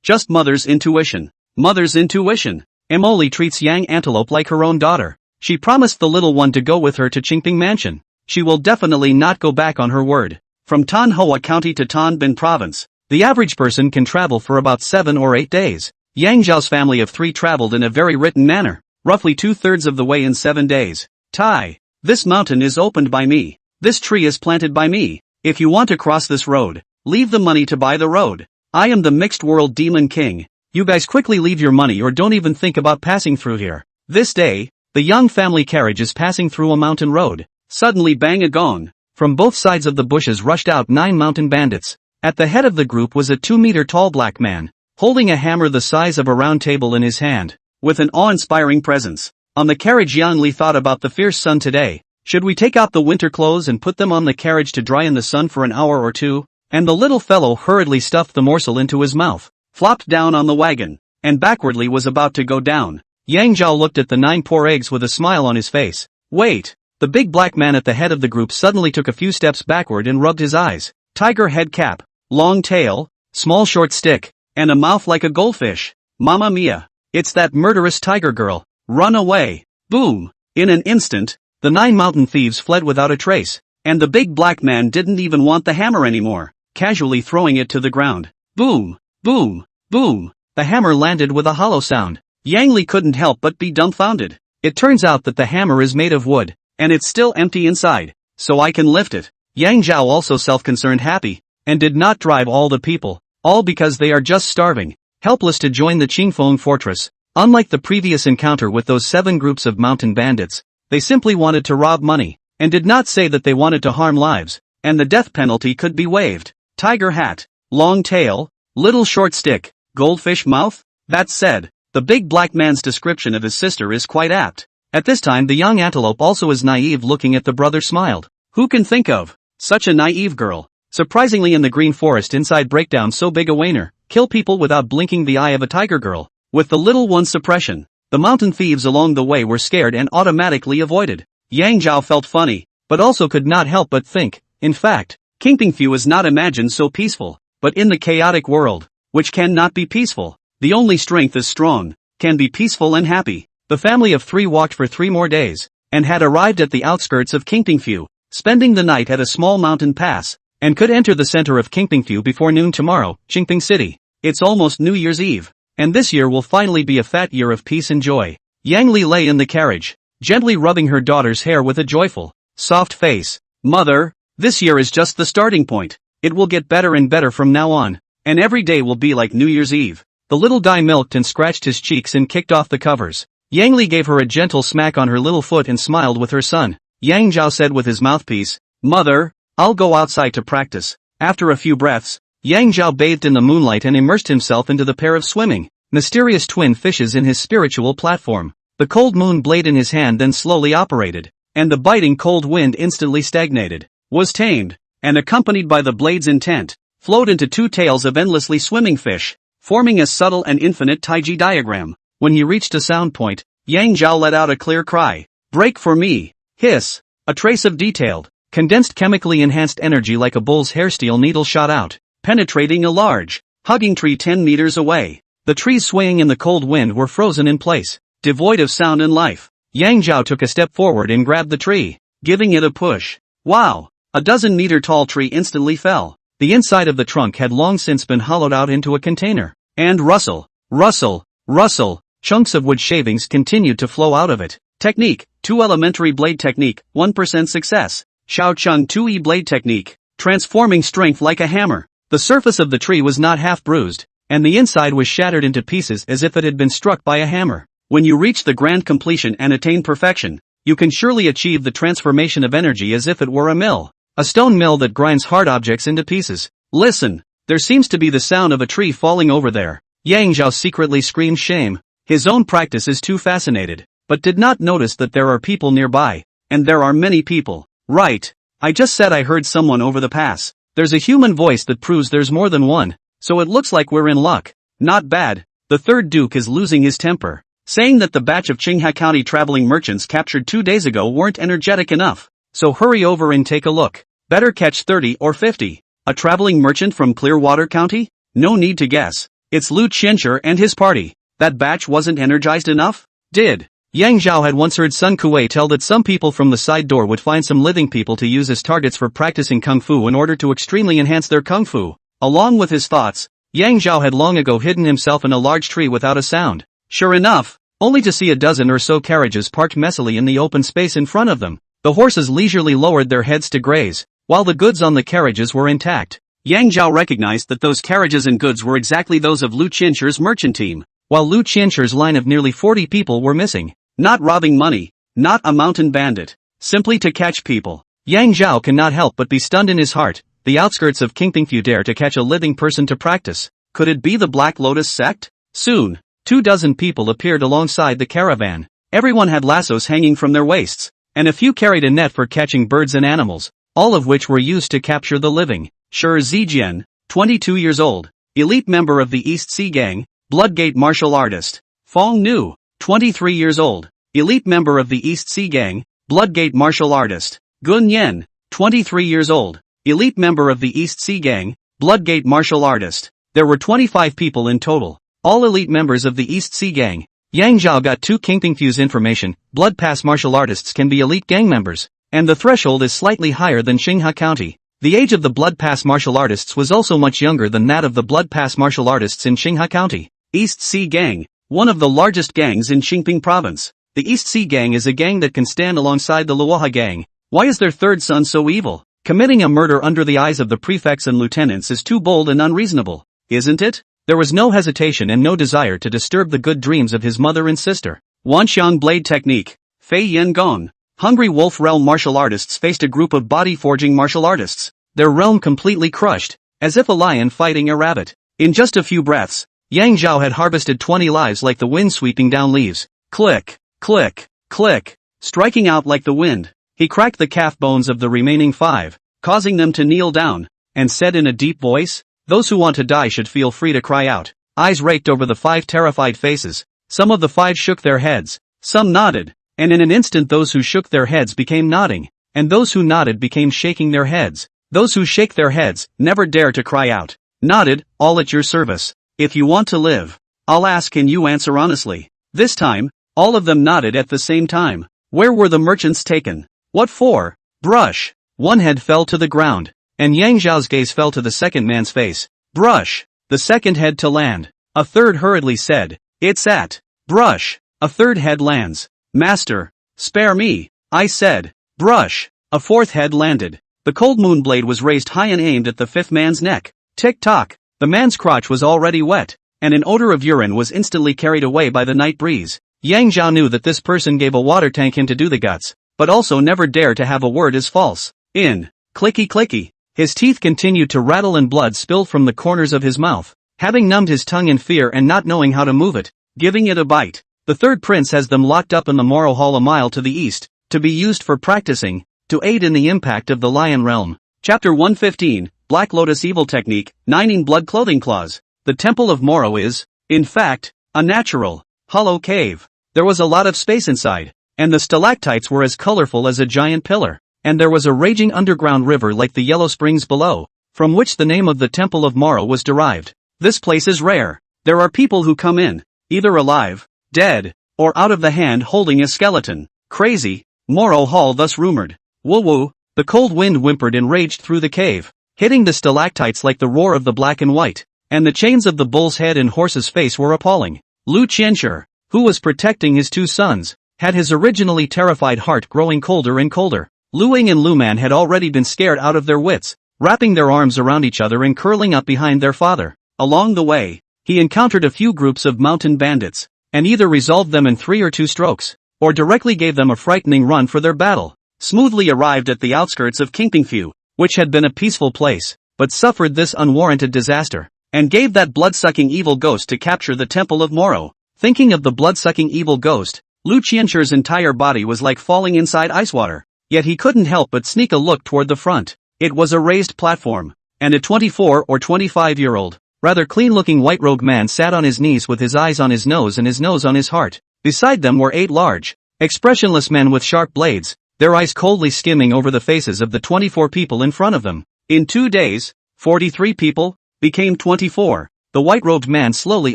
just Mother's intuition. Mother's intuition. Emily treats Yang Antelope like her own daughter. She promised the little one to go with her to Qingping Mansion. She will definitely not go back on her word. From Tanhua County to Tan Binh Province, the average person can travel for about 7 or 8 days. Yang Zhao's family of 3 traveled in a very written manner, roughly 2/3 of the way in 7 days. Tai. This mountain is opened by me. This tree is planted by me. If you want to cross this road, leave the money to buy the road. I am the mixed world demon king. You guys quickly leave your money or don't even think about passing through here. This day, the young family carriage is passing through a mountain road. Suddenly bang a gong. From both sides of the bushes rushed out 9 mountain bandits. At the head of the group was a 2-meter tall black man, holding a hammer the size of a round table in his hand. With an awe-inspiring presence. On the carriage, Yang Li thought about the fierce sun today. Should we take out the winter clothes and put them on the carriage to dry in the sun for an hour or two? And the little fellow hurriedly stuffed the morsel into his mouth, flopped down on the wagon, and backwardly was about to go down. Yang Zhao looked at the 9 poor eggs with a smile on his face. Wait! The big black man at the head of the group suddenly took a few steps backward and rubbed his eyes. Tiger head cap, long tail, small short stick, and a mouth like a goldfish. Mamma mia! It's that murderous tiger girl. Run away! Boom! In an instant, the 9 mountain thieves fled without a trace, and the big black man didn't even want the hammer anymore, casually throwing it to the ground. Boom! Boom! Boom! The hammer landed with a hollow sound. Yang Li couldn't help but be dumbfounded. It turns out that the hammer is made of wood, and it's still empty inside, so I can lift it. Yang Zhao also self-concerned happy, and did not drive all the people, all because they are just starving, helpless to join the Qingfeng fortress. Unlike the previous encounter with those 7 groups of mountain bandits, they simply wanted to rob money, and did not say that they wanted to harm lives, and the death penalty could be waived. Tiger hat, long tail, little short stick, goldfish mouth? That said, the big black man's description of his sister is quite apt. At this time the young antelope, also as naive looking at the brother, smiled. Who can think of such a naive girl? Surprisingly, in the green forest inside, break down so big a wainer, kill people without blinking the eye of a tiger girl. With the little one's suppression, the mountain thieves along the way were scared and automatically avoided. Yang Zhao felt funny, but also could not help but think, in fact, Qingping is not imagined so peaceful, but in the chaotic world, which cannot be peaceful, the only strength is strong, can be peaceful and happy. The family of 3 walked for 3 more days, and had arrived at the outskirts of Qingping, spending the night at a small mountain pass, and could enter the center of Qingping before noon tomorrow, Qingping City. It's almost New Year's Eve, and this year will finally be a fat year of peace and joy. Yang Li lay in the carriage, gently rubbing her daughter's hair with a joyful, soft face. Mother, this year is just the starting point. It will get better and better from now on, and every day will be like New Year's Eve. The little guy milked and scratched his cheeks and kicked off the covers. Yang Li gave her a gentle smack on her little foot and smiled with her son. Yang Zhao said with his mouthpiece, Mother, I'll go outside to practice. After a few breaths, Yang Zhao bathed in the moonlight and immersed himself into the pair of swimming, mysterious twin fishes in his spiritual platform. The cold moon blade in his hand then slowly operated, and the biting cold wind instantly stagnated, was tamed, and accompanied by the blade's intent, flowed into 2 tails of endlessly swimming fish, forming a subtle and infinite Taiji diagram. When he reached a sound point, Yang Zhao let out a clear cry. Break for me! Hiss! A trace of detailed, condensed chemically enhanced energy like a bull's hair steel needle shot out, penetrating a large, hugging tree 10 meters away. The trees swaying in the cold wind were frozen in place, devoid of sound and life. Yang Zhao took a step forward and grabbed the tree, giving it a push. Wow! A 12-meter tall tree instantly fell. The inside of the trunk had long since been hollowed out into a container, and rustle, rustle, rustle, chunks of wood shavings continued to flow out of it. Technique, 2 elementary blade technique, 1% success. Shao Chung 2E blade technique, transforming strength like a hammer. The surface of the tree was not half bruised, and the inside was shattered into pieces as if it had been struck by a hammer. When you reach the grand completion and attain perfection, you can surely achieve the transformation of energy as if it were a mill. A stone mill that grinds hard objects into pieces. Listen, there seems to be the sound of a tree falling over there. Yang Zhao secretly screamed shame. His own practice is too fascinated, but did not notice that there are people nearby, and there are many people. Right, I just said I heard someone over the pass. There's a human voice that proves there's more than one, so it looks like we're in luck. Not bad. The 3rd Duke is losing his temper, saying that the batch of Qingha County traveling merchants captured 2 days ago weren't energetic enough, so hurry over and take a look. Better catch 30 or 50. A traveling merchant from Clearwater County? No need to guess. It's Lu Qianshi and his party. That batch wasn't energized enough? Did. Yang Zhao had once heard Sun Kuei tell that some people from the side door would find some living people to use as targets for practicing kung fu in order to extremely enhance their kung fu. Along with his thoughts, Yang Zhao had long ago hidden himself in a large tree without a sound. Sure enough, only to see a dozen or so carriages parked messily in the open space in front of them. The horses leisurely lowered their heads to graze, while the goods on the carriages were intact. Yang Zhao recognized that those carriages and goods were exactly those of Lu Qianchu's merchant team, while Lu Qianchu's line of nearly 40 people were missing. Not robbing money, not a mountain bandit, simply to catch people. Yang Zhao cannot help but be stunned in his heart. The outskirts of Qingpingfu dare to catch a living person to practice. Could it be the Black Lotus sect? Soon, 24 people appeared alongside the caravan. Everyone had lassos hanging from their waists, and a few carried a net for catching birds and animals, all of which were used to capture the living. Shi Zijian, 22 years old, elite member of the East Sea Gang, Bloodgate martial artist. Fong Nu, 23 years old, elite member of the East Sea Gang, Bloodgate martial artist. Gun Yen, 23 years old, elite member of the East Sea Gang, Bloodgate martial artist. There were 25 people in total, all elite members of the East Sea Gang. Yang Zhao got two Qingpingfu's information. Blood Pass martial artists can be elite gang members, and the threshold is slightly higher than Xinghua County. The age of the Blood Pass martial artists was also much younger than that of the Blood Pass martial artists in Xinghua County. East Sea Gang, one of the largest gangs in Qingping Province. The East Sea Gang is a gang that can stand alongside the Luoha Gang. Why is their third son so evil? Committing a murder under the eyes of the prefects and lieutenants is too bold and unreasonable, isn't it? There was no hesitation and no desire to disturb the good dreams of his mother and sister. Wanxiang Blade Technique, Fei Yen Gong. Hungry Wolf Realm martial artists faced a group of body-forging martial artists. Their realm completely crushed, as if a lion fighting a rabbit. In just a few breaths, Yang Zhao had harvested 20 lives like the wind sweeping down leaves. Click, click, click, striking out like the wind. He cracked the calf bones of the remaining 5, causing them to kneel down, and said in a deep voice, "Those who want to die should feel free to cry out." Eyes raked over the 5 terrified faces. Some of the 5 shook their heads, some nodded, and in an instant those who shook their heads became nodding, and those who nodded became shaking their heads. Those who shake their heads, never dare to cry out. Nodded, all at your service. If you want to live, I'll ask and you answer honestly. This time, all of them nodded at the same time. Where were the merchants taken? What for? Brush. One head fell to the ground, and Yang Zhao's gaze fell to the second man's face. Brush. The second head to land. A third hurriedly said, "It's at." Brush. A third head lands. "Master, spare me," I said. Brush. A fourth head landed. The cold moon blade was raised high and aimed at the 5th man's neck. Tick-tock. The man's crotch was already wet, and an odor of urine was instantly carried away by the night breeze. Yang Zhao knew that this person gave a water tank him to do the guts, but also never dare to have a word as false. In. Clicky-clicky. His teeth continued to rattle and blood spilled from the corners of his mouth. Having numbed his tongue in fear and not knowing how to move it, giving it a bite. The third prince has them locked up in the Moro Hall a mile to the east, to be used for practicing, to aid in the impact of the Lion Realm. Chapter 115, Black Lotus Evil Technique, 9 in Blood Clothing Claws. The Temple of Moro is, in fact, a natural, hollow cave. There was a lot of space inside, and the stalactites were as colorful as a giant pillar, and there was a raging underground river like the Yellow Springs below, from which the name of the Temple of Moro was derived. This place is rare. There are people who come in, either alive, dead, or out of the hand holding a skeleton. Crazy, Moro Hall thus rumored. Woo-woo, the cold wind whimpered and raged through the cave, hitting the stalactites like the roar of the black and white, and the chains of the bull's head and horse's face were appalling. Lu Qianchu, who was protecting his 2 sons, had his originally terrified heart growing colder and colder. Lu Ying and Lu Man had already been scared out of their wits, wrapping their arms around each other and curling up behind their father. Along the way, he encountered a few groups of mountain bandits, and either resolved them in 3 or 2 strokes, or directly gave them a frightening run for their battle. Smoothly arrived at the outskirts of Qingpingfu, which had been a peaceful place, but suffered this unwarranted disaster, and gave that blood-sucking evil ghost to capture the Temple of Moro. Thinking of the blood-sucking evil ghost, Lu Qianchu's entire body was like falling inside ice water, yet he couldn't help but sneak a look toward the front. It was a raised platform, and a 24 or 25-year-old, rather clean-looking white-robed man sat on his knees with his eyes on his nose and his nose on his heart. Beside them were 8 large, expressionless men with sharp blades, their eyes coldly skimming over the faces of the 24 people in front of them. In 2 days, 43 people became 24. The white-robed man slowly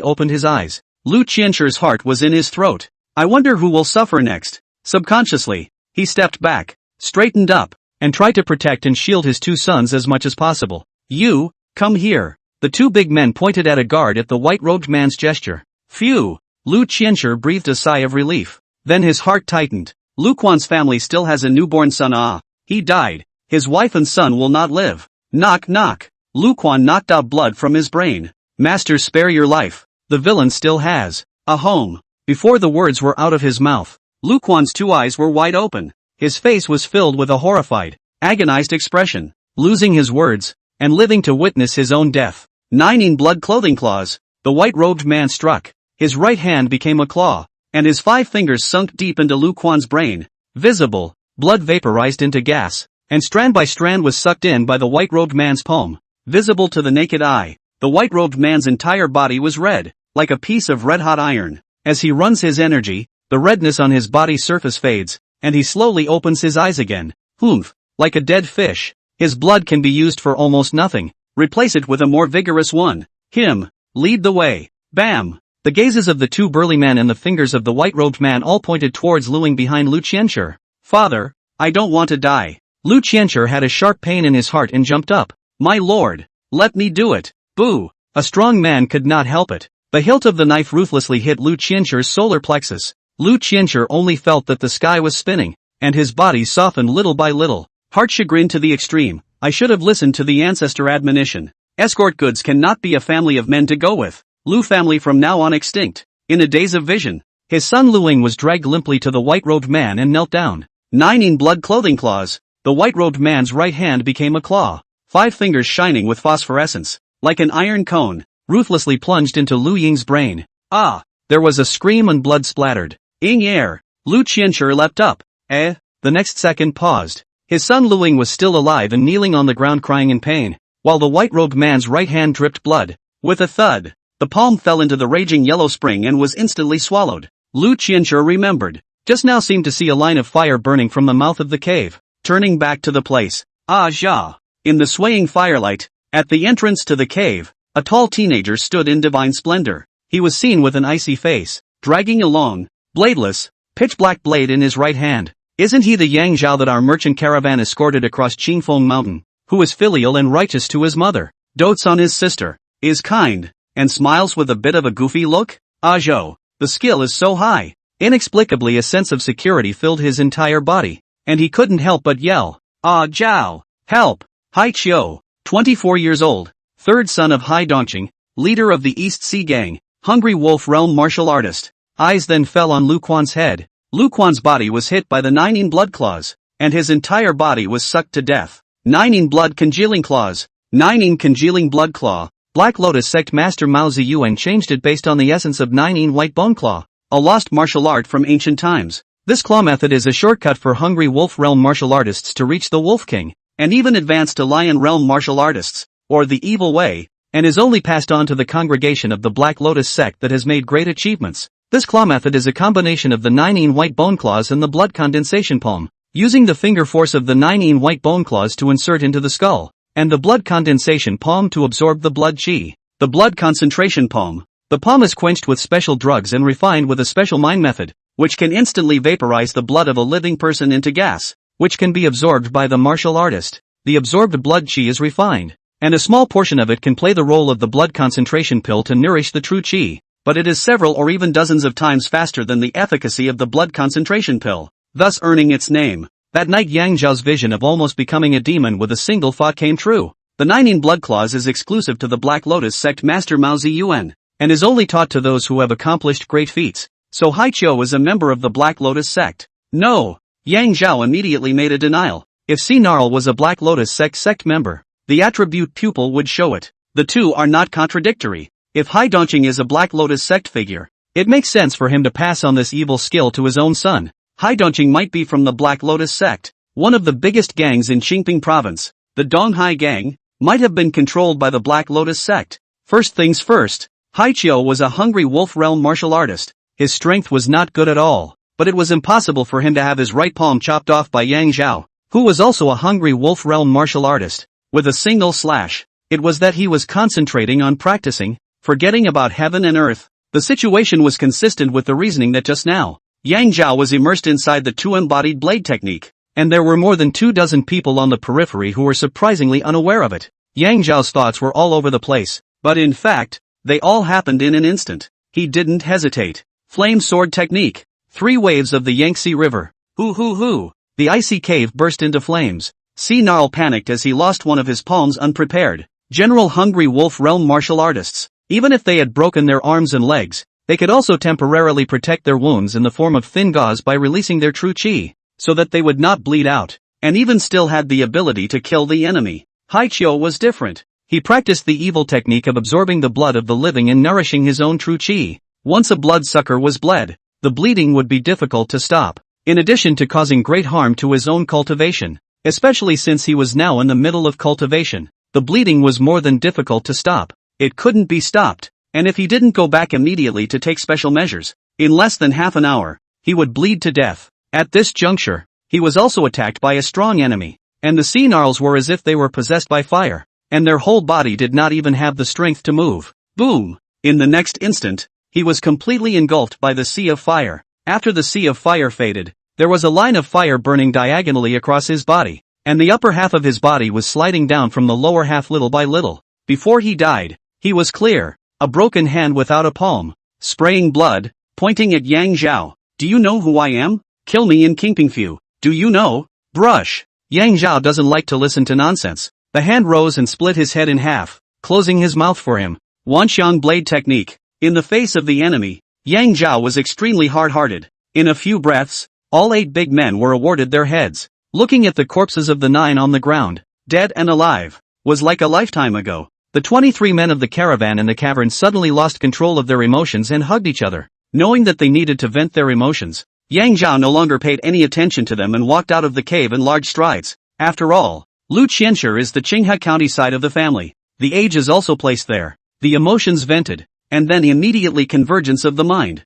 opened his eyes. Lu Qianchu's heart was in his throat. I wonder who will suffer next. Subconsciously, he stepped back, straightened up, and tried to protect and shield his two sons as much as possible. You, come here. The two big men pointed at a guard at the white-robed man's gesture. Phew! Lu Qianchu breathed a sigh of relief. Then his heart tightened. Lu Quan's family still has a newborn son. He died. His wife and son will not live. Knock knock. Lu Quan knocked out blood from his brain. Master, spare your life. The villain still has a home. Before the words were out of his mouth, Lu Quan's two eyes were wide open. His face was filled with a horrified, agonized expression. Losing his words, and living to witness his own death. 9 in blood clothing claws. The white-robed man struck. His right hand became a claw, and his 5 fingers sunk deep into Lu Quan's brain. Visible, blood vaporized into gas, and strand by strand was sucked in by the white-robed man's palm. Visible to the naked eye, the white-robed man's entire body was red, like a piece of red-hot iron. As he runs his energy, the redness on his body's surface fades, and he slowly opens his eyes again. Humph, like a dead fish. His blood can be used for almost nothing. Replace it with a more vigorous one. Him. Lead the way. Bam! The gazes of the two burly men and the fingers of the white-robed man all pointed towards Luing behind Lu Qianchu. Father, I don't want to die. Lu Qianchu had a sharp pain in his heart and jumped up. My lord, let me do it. Boo! A strong man could not help it. The hilt of the knife ruthlessly hit Lu Qianchu's solar plexus. Lu Qianchu only felt that the sky was spinning, and his body softened little by little. Heart chagrin to the extreme. I should have listened to the ancestor admonition. Escort goods cannot be a family of men to go with. Lu family from now on extinct. In a daze of vision, his son Luing was dragged limply to the white-robed man and knelt down. 9 in blood clothing claws. The white-robed man's right hand became a claw. 5 fingers shining with phosphorescence, like an iron cone, ruthlessly plunged into Lu Ying's brain. Ah! There was a scream and blood splattered. Ing air. Lu Qianchu leapt up. The next second paused. His son Luing was still alive and kneeling on the ground crying in pain, while the white-robed man's right hand dripped blood. With a thud, the palm fell into the raging yellow spring and was instantly swallowed. Lu Qianchu remembered. Just now seemed to see a line of fire burning from the mouth of the cave. Turning back to the place. Ja! In the swaying firelight, at the entrance to the cave, a tall teenager stood in divine splendor. He was seen with an icy face, dragging a long, bladeless, pitch-black blade in his right hand. Isn't he the Yang Zhao that our merchant caravan escorted across Qingfeng Mountain, who is filial and righteous to his mother, dotes on his sister, is kind, and smiles with a bit of a goofy look? Zhou, the skill is so high. Inexplicably a sense of security filled his entire body, and he couldn't help but yell, Zhao, help! Hai Qiu, 24 years old, third son of Hai Dongqing, leader of the East Sea Gang, Hungry Wolf Realm martial artist. Eyes then fell on Lu Quan's head. Lu Quan's body was hit by the 9 in blood claws, and his entire body was sucked to death. 9 in blood congealing claws. 9 in congealing blood claw. Black Lotus sect master Mao Ziyuan changed it based on the essence of 9 in white bone claw, a lost martial art from ancient times. This claw method is a shortcut for Hungry Wolf Realm martial artists to reach the Wolf King, and even advance to Lion Realm martial artists, or the Evil Way, and is only passed on to the congregation of the Black Lotus sect that has made great achievements. This claw method is a combination of the 9 in white bone claws and the blood condensation palm, using the finger force of the 9 in white bone claws to insert into the skull, and the blood condensation palm to absorb the blood qi. The blood concentration palm. The palm is quenched with special drugs and refined with a special mind method, which can instantly vaporize the blood of a living person into gas, which can be absorbed by the martial artist. The absorbed blood qi is refined, and a small portion of it can play the role of the blood concentration pill to nourish the true qi, but it is several or even dozens of times faster than the efficacy of the blood concentration pill, thus earning its name. That night Yang Zhao's vision of almost becoming a demon with a single thought came true. The 9 in blood claws is exclusive to the Black Lotus sect master Mao Ziyuan, and is only taught to those who have accomplished great feats, so Hai Qiu is a member of the Black Lotus sect. No! Yang Zhao immediately made a denial. If Sinarl was a Black Lotus sect member, the attribute pupil would show it. The two are not contradictory. If Hai Dongqing is a Black Lotus sect figure, it makes sense for him to pass on this evil skill to his own son. Hai Dongqing might be from the Black Lotus sect, one of the biggest gangs in Qingping province. The Donghai gang might have been controlled by the Black Lotus sect. First things first, Hai Qiu was a Hungry Wolf Realm martial artist. His strength was not good at all, but it was impossible for him to have his right palm chopped off by Yang Zhao, who was also a Hungry Wolf Realm martial artist, with a single slash. It was that he was concentrating on practicing, forgetting about heaven and earth. The situation was consistent with the reasoning that just now, Yang Zhao was immersed inside the two-embodied blade technique, and there were more than 24 people on the periphery who were surprisingly unaware of it. Yang Zhao's thoughts were all over the place, but in fact, they all happened in an instant. He didn't hesitate. Flame sword technique. 3 waves of the Yangtze River. Hoo. The icy cave burst into flames. Sea Gnarl panicked as he lost one of his palms unprepared. General Hungry Wolf Realm martial artists. Even if they had broken their arms and legs, they could also temporarily protect their wounds in the form of thin gauze by releasing their true chi, so that they would not bleed out, and even still had the ability to kill the enemy. Haichio was different. He practiced the evil technique of absorbing the blood of the living and nourishing his own true chi. Once a bloodsucker was bled, the bleeding would be difficult to stop, in addition to causing great harm to his own cultivation. Especially since he was now in the middle of cultivation, the bleeding was more than difficult to stop. It couldn't be stopped, and if he didn't go back immediately to take special measures, in less than half an hour, he would bleed to death. At this juncture, he was also attacked by a strong enemy, and the sea gnarls were as if they were possessed by fire, and their whole body did not even have the strength to move. Boom! In the next instant, he was completely engulfed by the sea of fire. After the sea of fire faded, there was a line of fire burning diagonally across his body, and the upper half of his body was sliding down from the lower half little by little. Before he died, he was clear, a broken hand without a palm, spraying blood, pointing at Yang Zhao. Do you know who I am? Kill me in Kingpingfu. Do you know? Brush. Yang Zhao doesn't like to listen to nonsense. The hand rose and split his head in half, closing his mouth for him. Wanxiang blade technique. In the face of the enemy, Yang Zhao was extremely hard-hearted. In a few breaths, all 8 big men were awarded their heads. Looking at the corpses of the 9 on the ground, dead and alive, was like a lifetime ago. The 23 men of the caravan in the cavern suddenly lost control of their emotions and hugged each other. Knowing that they needed to vent their emotions, Yang Zhao no longer paid any attention to them and walked out of the cave in large strides. After all, Lu Qianshi is the Qinghe County side of the family. The age is also placed there. The emotions vented, and then immediately convergence of the mind.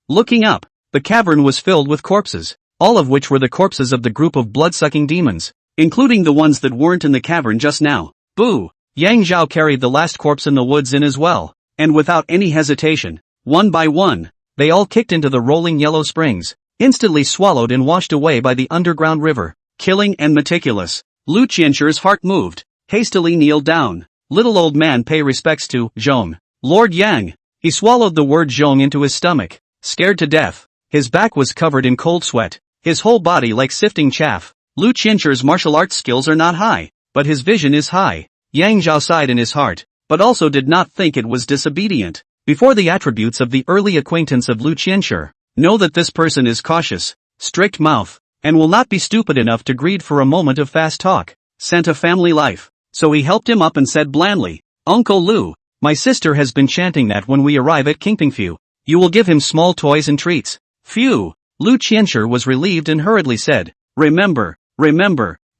Looking up, the cavern was filled with corpses, all of which were the corpses of the group of blood-sucking demons, including the ones that weren't in the cavern just now. Boo! Yang Zhao carried the last corpse in the woods in as well, and without any hesitation, one by one, they all kicked into the rolling yellow springs, instantly swallowed and washed away by the underground river. Killing and meticulous. Lu Qianshi's heart moved, hastily kneeled down. Little old man pay respects to Zhong. Lord Yang. He swallowed the word Zhong into his stomach, scared to death. His back was covered in cold sweat, his whole body like sifting chaff. Lu Qianshi's martial arts skills are not high, but his vision is high. Yang Zhao sighed in his heart, but also did not think it was disobedient. Before the attributes of the early acquaintance of Lu Qianshi, know that this person is cautious, strict mouth, and will not be stupid enough to greed for a moment of fast talk, sent a family life. So he helped him up and said blandly, Uncle Lu, my sister has been chanting that when we arrive at Kingpingfu, you will give him small toys and treats. Phew! Lu Qianshi was relieved and hurriedly said, remember,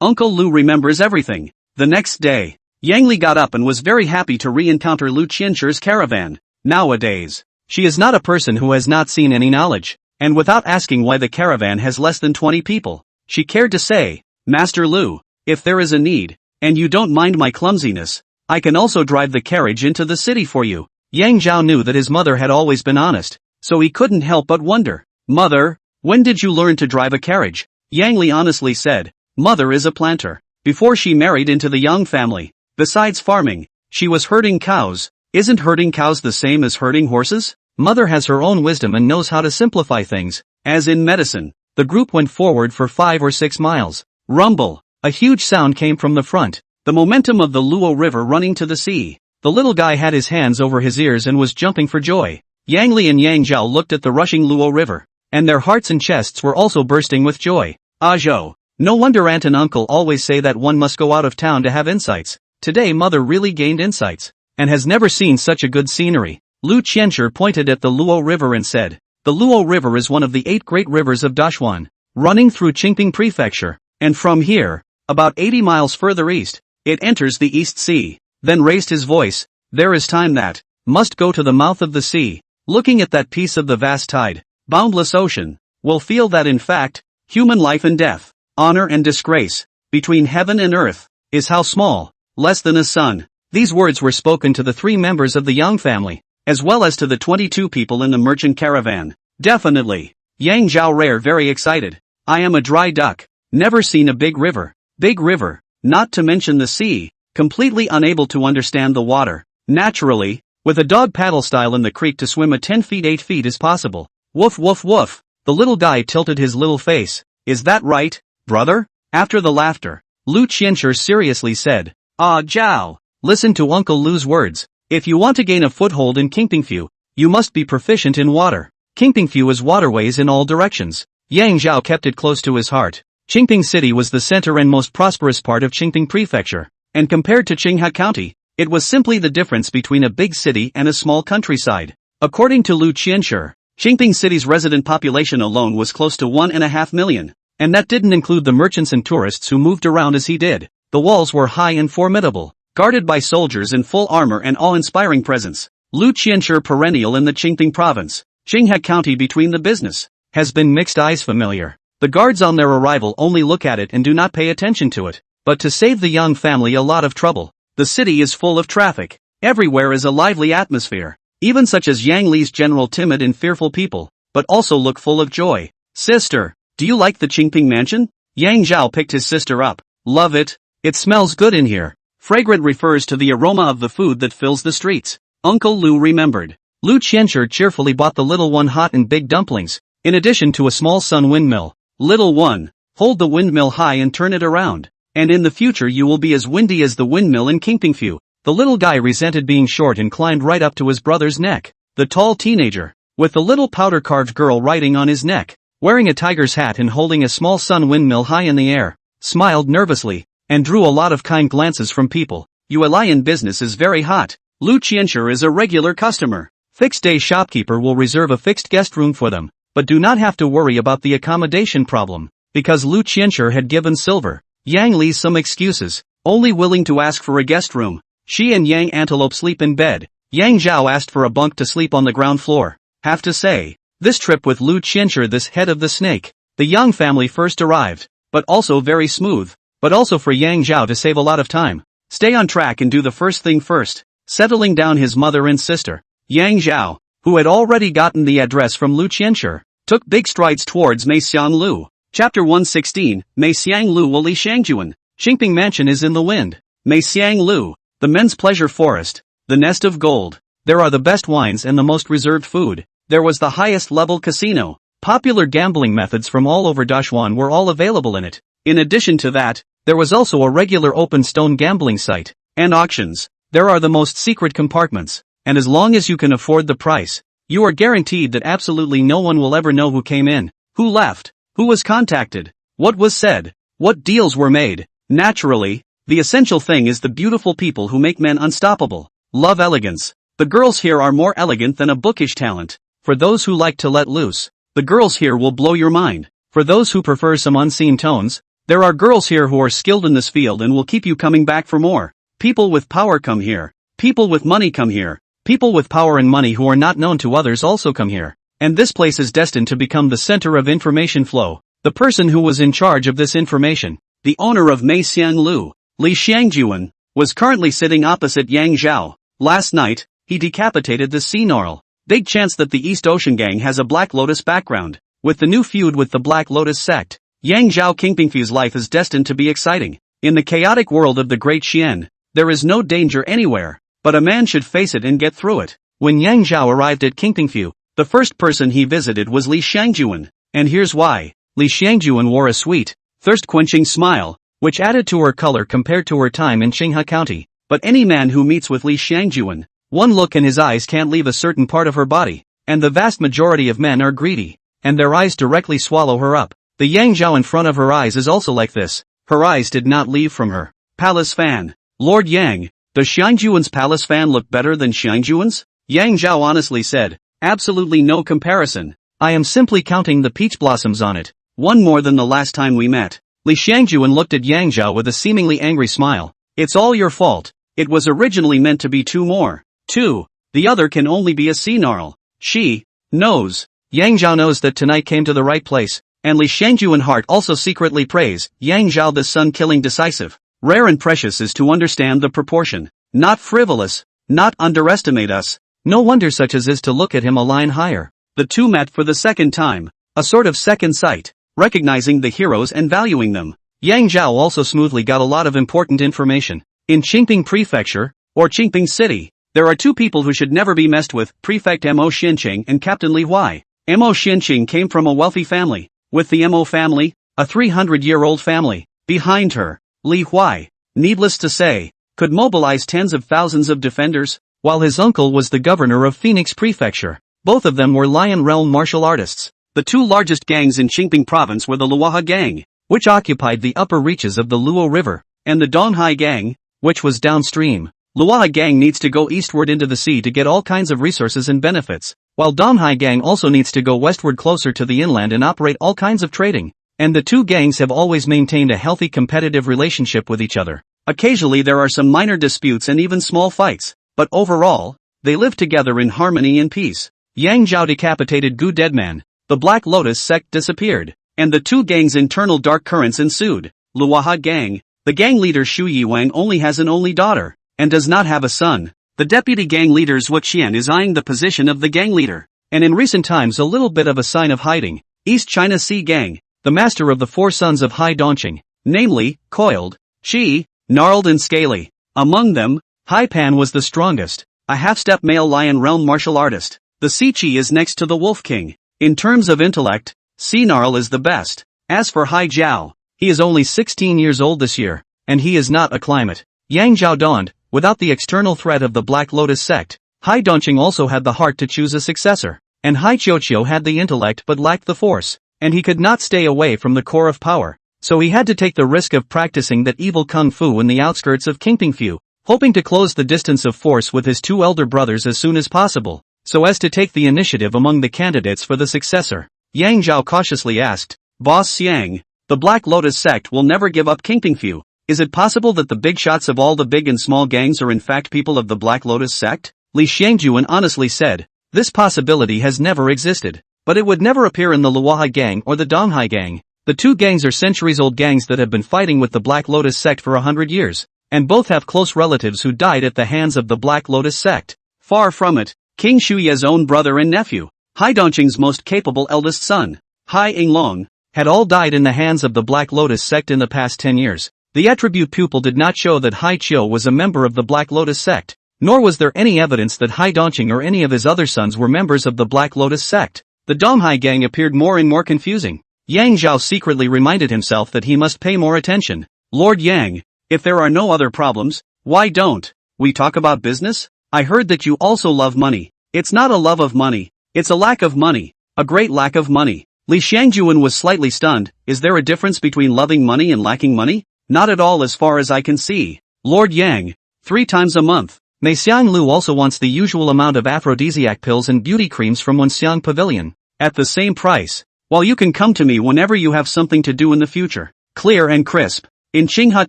Uncle Lu remembers everything. The next day, Yang Li got up and was very happy to re-encounter Lu Qianshi's caravan. Nowadays, she is not a person who has not seen any knowledge, and without asking why the caravan has less than 20 people, she cared to say, Master Lu, if there is a need, and you don't mind my clumsiness, I can also drive the carriage into the city for you. Yang Zhao knew that his mother had always been honest, so he couldn't help but wonder, Mother, when did you learn to drive a carriage? Yang Li honestly said, Mother is a planter. Before she married into the Yang family, besides farming, she was herding cows. Isn't herding cows the same as herding horses? Mother has her own wisdom and knows how to simplify things. As in medicine, the group went forward for 5 or 6 miles. Rumble! A huge sound came from the front, the momentum of the Luo River running to the sea. The little guy had his hands over his ears and was jumping for joy. Yang Li and Yang Zhao looked at the rushing Luo River, and their hearts and chests were also bursting with joy. Zhou! No wonder aunt and uncle always say that one must go out of town to have insights. Today mother really gained insights, and has never seen such a good scenery. Lu Qianshi pointed at the Luo River and said, the Luo River is one of the 8 great rivers of Dashuan, running through Qingping Prefecture, and from here, about 80 miles further east, it enters the East Sea. Then raised his voice, there is time that must go to the mouth of the sea. Looking at that piece of the vast tide, boundless ocean, will feel that in fact, human life and death, honor and disgrace, between heaven and earth, is how small, less than a sun. These words were spoken to the 3 members of the Yang family, as well as to the 22 people in the merchant caravan. Definitely. Yang Zhao rare very excited. I am a dry duck. Never seen a big river. Big river, not to mention the sea, completely unable to understand the water. Naturally, with a dog paddle style in the creek to swim a 10 feet 8 feet is possible. Woof woof woof. The little guy tilted his little face. Is that right, brother? After the laughter, Lu Qianshi seriously said, Ah Zhao, listen to Uncle Lu's words. If you want to gain a foothold in Qingpingfu, you must be proficient in water. Qingpingfu is waterways in all directions. Yang Zhao kept it close to his heart. Qingping City was the center and most prosperous part of Qingping Prefecture, and compared to Qinghe County, it was simply the difference between a big city and a small countryside. According to Lu Qianshi, Qingping City's resident population alone was close to 1.5 million, and that didn't include the merchants and tourists who moved around as he did. The walls were high and formidable, guarded by soldiers in full armor and awe-inspiring presence. Lu Qianshi perennial in the Qingping province, Qinghe County between the business, has been mixed eyes familiar. The guards on their arrival only look at it and do not pay attention to it. But to save the young family a lot of trouble. The city is full of traffic. Everywhere is a lively atmosphere. Even such as Yang Li's general timid and fearful people, but also look full of joy. Sister, do you like the Qingping mansion? Yang Zhao picked his sister up. Love it. It smells good in here. Fragrant refers to the aroma of the food that fills the streets. Uncle Lu remembered. Lu Qianshi cheerfully bought the little one hot and big dumplings, in addition to a small sun windmill. Little one, hold the windmill high and turn it around, and in the future you will be as windy as the windmill in Qingpingfu. The little guy resented being short and climbed right up to his brother's neck. The tall teenager, with the little powder-carved girl riding on his neck, wearing a tiger's hat and holding a small sun windmill high in the air, smiled nervously, and drew a lot of kind glances from people. Your lion business is very hot. Lu Qianshi is a regular customer. Fixed-day shopkeeper will reserve a fixed guest room for them, but do not have to worry about the accommodation problem, because Lu Qianshi had given Silver, Yang Li some excuses, only willing to ask for a guest room. She and Yang Antelope sleep in bed. Yang Zhao asked for a bunk to sleep on the ground floor. Have to say, this trip with Lu Qianshi, this head of the snake, the young family first arrived, but also very smooth, but also for Yang Zhao to save a lot of time. Stay on track and do the first thing first, settling down his mother and sister. Yang Zhao, who had already gotten the address from Lu Qianshi, took big strides towards Mei Xiang Lu. Chapter 116, Mei Xiang Lu Wo Li Shangjuan. Qingping Mansion is in the wind. Mei Xiang Lu, the men's pleasure forest, the nest of gold. There are the best wines and the most reserved food. There was the highest level casino. Popular gambling methods from all over Dashuan were all available in it. In addition to that, there was also a regular open stone gambling site, and auctions. There are the most secret compartments, and as long as you can afford the price, you are guaranteed that absolutely no one will ever know who came in, who left, who was contacted, what was said, what deals were made. Naturally, the essential thing is the beautiful people who make men unstoppable. Love elegance. The girls here are more elegant than a bookish talent. For those who like to let loose, the girls here will blow your mind. For those who prefer some unseen tones, there are girls here who are skilled in this field and will keep you coming back for more. People with power come here. People with money come here. People with power and money who are not known to others also come here. And this place is destined to become the center of information flow. The person who was in charge of this information, the owner of Mei Xiang Lu, Li Shangjuan, was currently sitting opposite Yang Zhao. Last night, he decapitated the sea Norl. Big chance that the East Ocean Gang has a Black Lotus background. With the new feud with the Black Lotus sect, Yang Zhao Qingpingfu's life is destined to be exciting. In the chaotic world of the Great Xian, there is no danger anywhere, but a man should face it and get through it. When Yang Zhao arrived at Qingpingfu, the first person he visited was Li Shangjuan, and here's why. Li Shangjuan wore a sweet, thirst-quenching smile, which added to her color compared to her time in Qinghe County. But any man who meets with Li Shangjuan, one look in his eyes can't leave a certain part of her body, and the vast majority of men are greedy, and their eyes directly swallow her up. The Yang Zhao in front of her eyes is also like this. Her eyes did not leave from her. Palace fan. Lord Yang, does Shangjuan's palace fan look better than Shangjuan's? Yang Zhao honestly said, absolutely no comparison. I am simply counting the peach blossoms on it. One more than the last time we met. Li Shangjuan looked at Yang Zhao with a seemingly angry smile. It's all your fault. It was originally meant to be two more. Two. The other can only be a sea Snarl. She knows. Yang Zhao knows that tonight came to the right place, and Li Shangjuan heart also secretly prays Yang Zhao the sun-killing decisive. Rare and precious is to understand the proportion. Not frivolous. Not underestimate us. No wonder such as is to look at him a line higher. The two met for the second time. A sort of second sight, recognizing the heroes and valuing them. Yang Zhao also smoothly got a lot of important information. In Qingping Prefecture, or Qingping City, there are two people who should never be messed with, Prefect Mo Xinqing and Captain Li Huai. Mo Xinqing came from a wealthy family, with the Mo family, a 300-year-old family, behind her. Li Huai, needless to say, could mobilize tens of thousands of defenders, while his uncle was the governor of Phoenix Prefecture. Both of them were Lion Realm martial artists. The two largest gangs in Qingping Province were the Luoha Gang, which occupied the upper reaches of the Luo River, and the Donghai Gang, which was downstream. Luoha Gang needs to go eastward into the sea to get all kinds of resources and benefits, while Donghai Gang also needs to go westward closer to the inland and operate all kinds of trading. And the two gangs have always maintained a healthy competitive relationship with each other. Occasionally there are some minor disputes and even small fights, but overall, they live together in harmony and peace. Yang Zhao decapitated Gu Deadman, the Black Lotus sect disappeared, and the two gangs' internal dark currents ensued. Luoha Gang, the gang leader Shu Yiwang only has an only daughter, and does not have a son. The deputy gang leader Zhuo Qian is eyeing the position of the gang leader, and in recent times a little bit of a sign of hiding. East China Sea Gang, the master of the four sons of Hai Dongqing, namely, Coiled, Qi, Gnarled and Scaly. Among them, Hai Pan was the strongest, a half-step male Lion Realm martial artist. The Sea Qi is next to the Wolf King. In terms of intellect, Sea Gnarl is the best. As for Hai Jiao, he is only 16 years old this year, and he is not a climate. Yang Zhao dawned, without the external threat of the Black Lotus sect. Hai Dongqing also had the heart to choose a successor, and Hai Qiuqiu had the intellect but lacked the force, and he could not stay away from the core of power. So he had to take the risk of practicing that evil kung fu in the outskirts of Qingpingfu, hoping to close the distance of force with his two elder brothers as soon as possible, so as to take the initiative among the candidates for the successor. Yang Zhao cautiously asked, Boss Xiang, the Black Lotus sect will never give up Qingpingfu. Is it possible that the big shots of all the big and small gangs are in fact people of the Black Lotus sect? Li Xiangjuan honestly said, this possibility has never existed, but it would never appear in the Luoha Gang or the Donghai Gang. The two gangs are centuries-old gangs that have been fighting with the Black Lotus sect for 100 years, and both have close relatives who died at the hands of the Black Lotus sect. Far from it. King Shuya's own brother and nephew, Hai Dongqing's most capable eldest son, Hai Yinglong, had all died in the hands of the Black Lotus sect in the past 10 years. The attribute pupil did not show that Hai Qiu was a member of the Black Lotus sect, nor was there any evidence that Hai Dongqing or any of his other sons were members of the Black Lotus sect. The Donghai Gang appeared more and more confusing. Yang Zhao secretly reminded himself that he must pay more attention. Lord Yang, if there are no other problems, why don't we talk about business? I heard that you also love money. It's not a love of money, it's a lack of money, a great lack of money. Li Xiangjuan was slightly stunned. Is there a difference between loving money and lacking money? Not at all as far as I can see. Lord Yang, 3 times a month. Mei Xiang Lu also wants the usual amount of aphrodisiac pills and beauty creams from Wenxiang Pavilion, at the same price. While you can come to me whenever you have something to do in the future. Clear and crisp. In Qinghe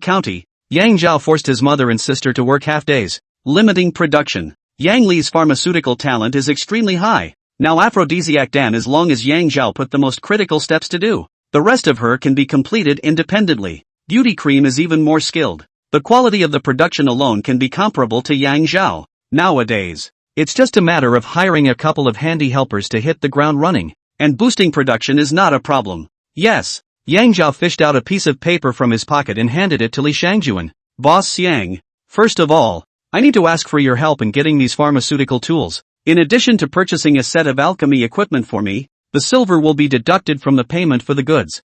County, Yang Zhao forced his mother and sister to work half days, limiting production. Yang Li's pharmaceutical talent is extremely high. Now aphrodisiac Dan as long as Yang Zhao put the most critical steps to do. The rest of her can be completed independently. Beauty cream is even more skilled. The quality of the production alone can be comparable to Yang Zhao. Nowadays, it's just a matter of hiring a couple of handy helpers to hit the ground running, and boosting production is not a problem. Yes. Yang Zhao fished out a piece of paper from his pocket and handed it to Li Xiangjuan. Boss Xiang, first of all, I need to ask for your help in getting these pharmaceutical tools. In addition to purchasing a set of alchemy equipment for me, the silver will be deducted from the payment for the goods.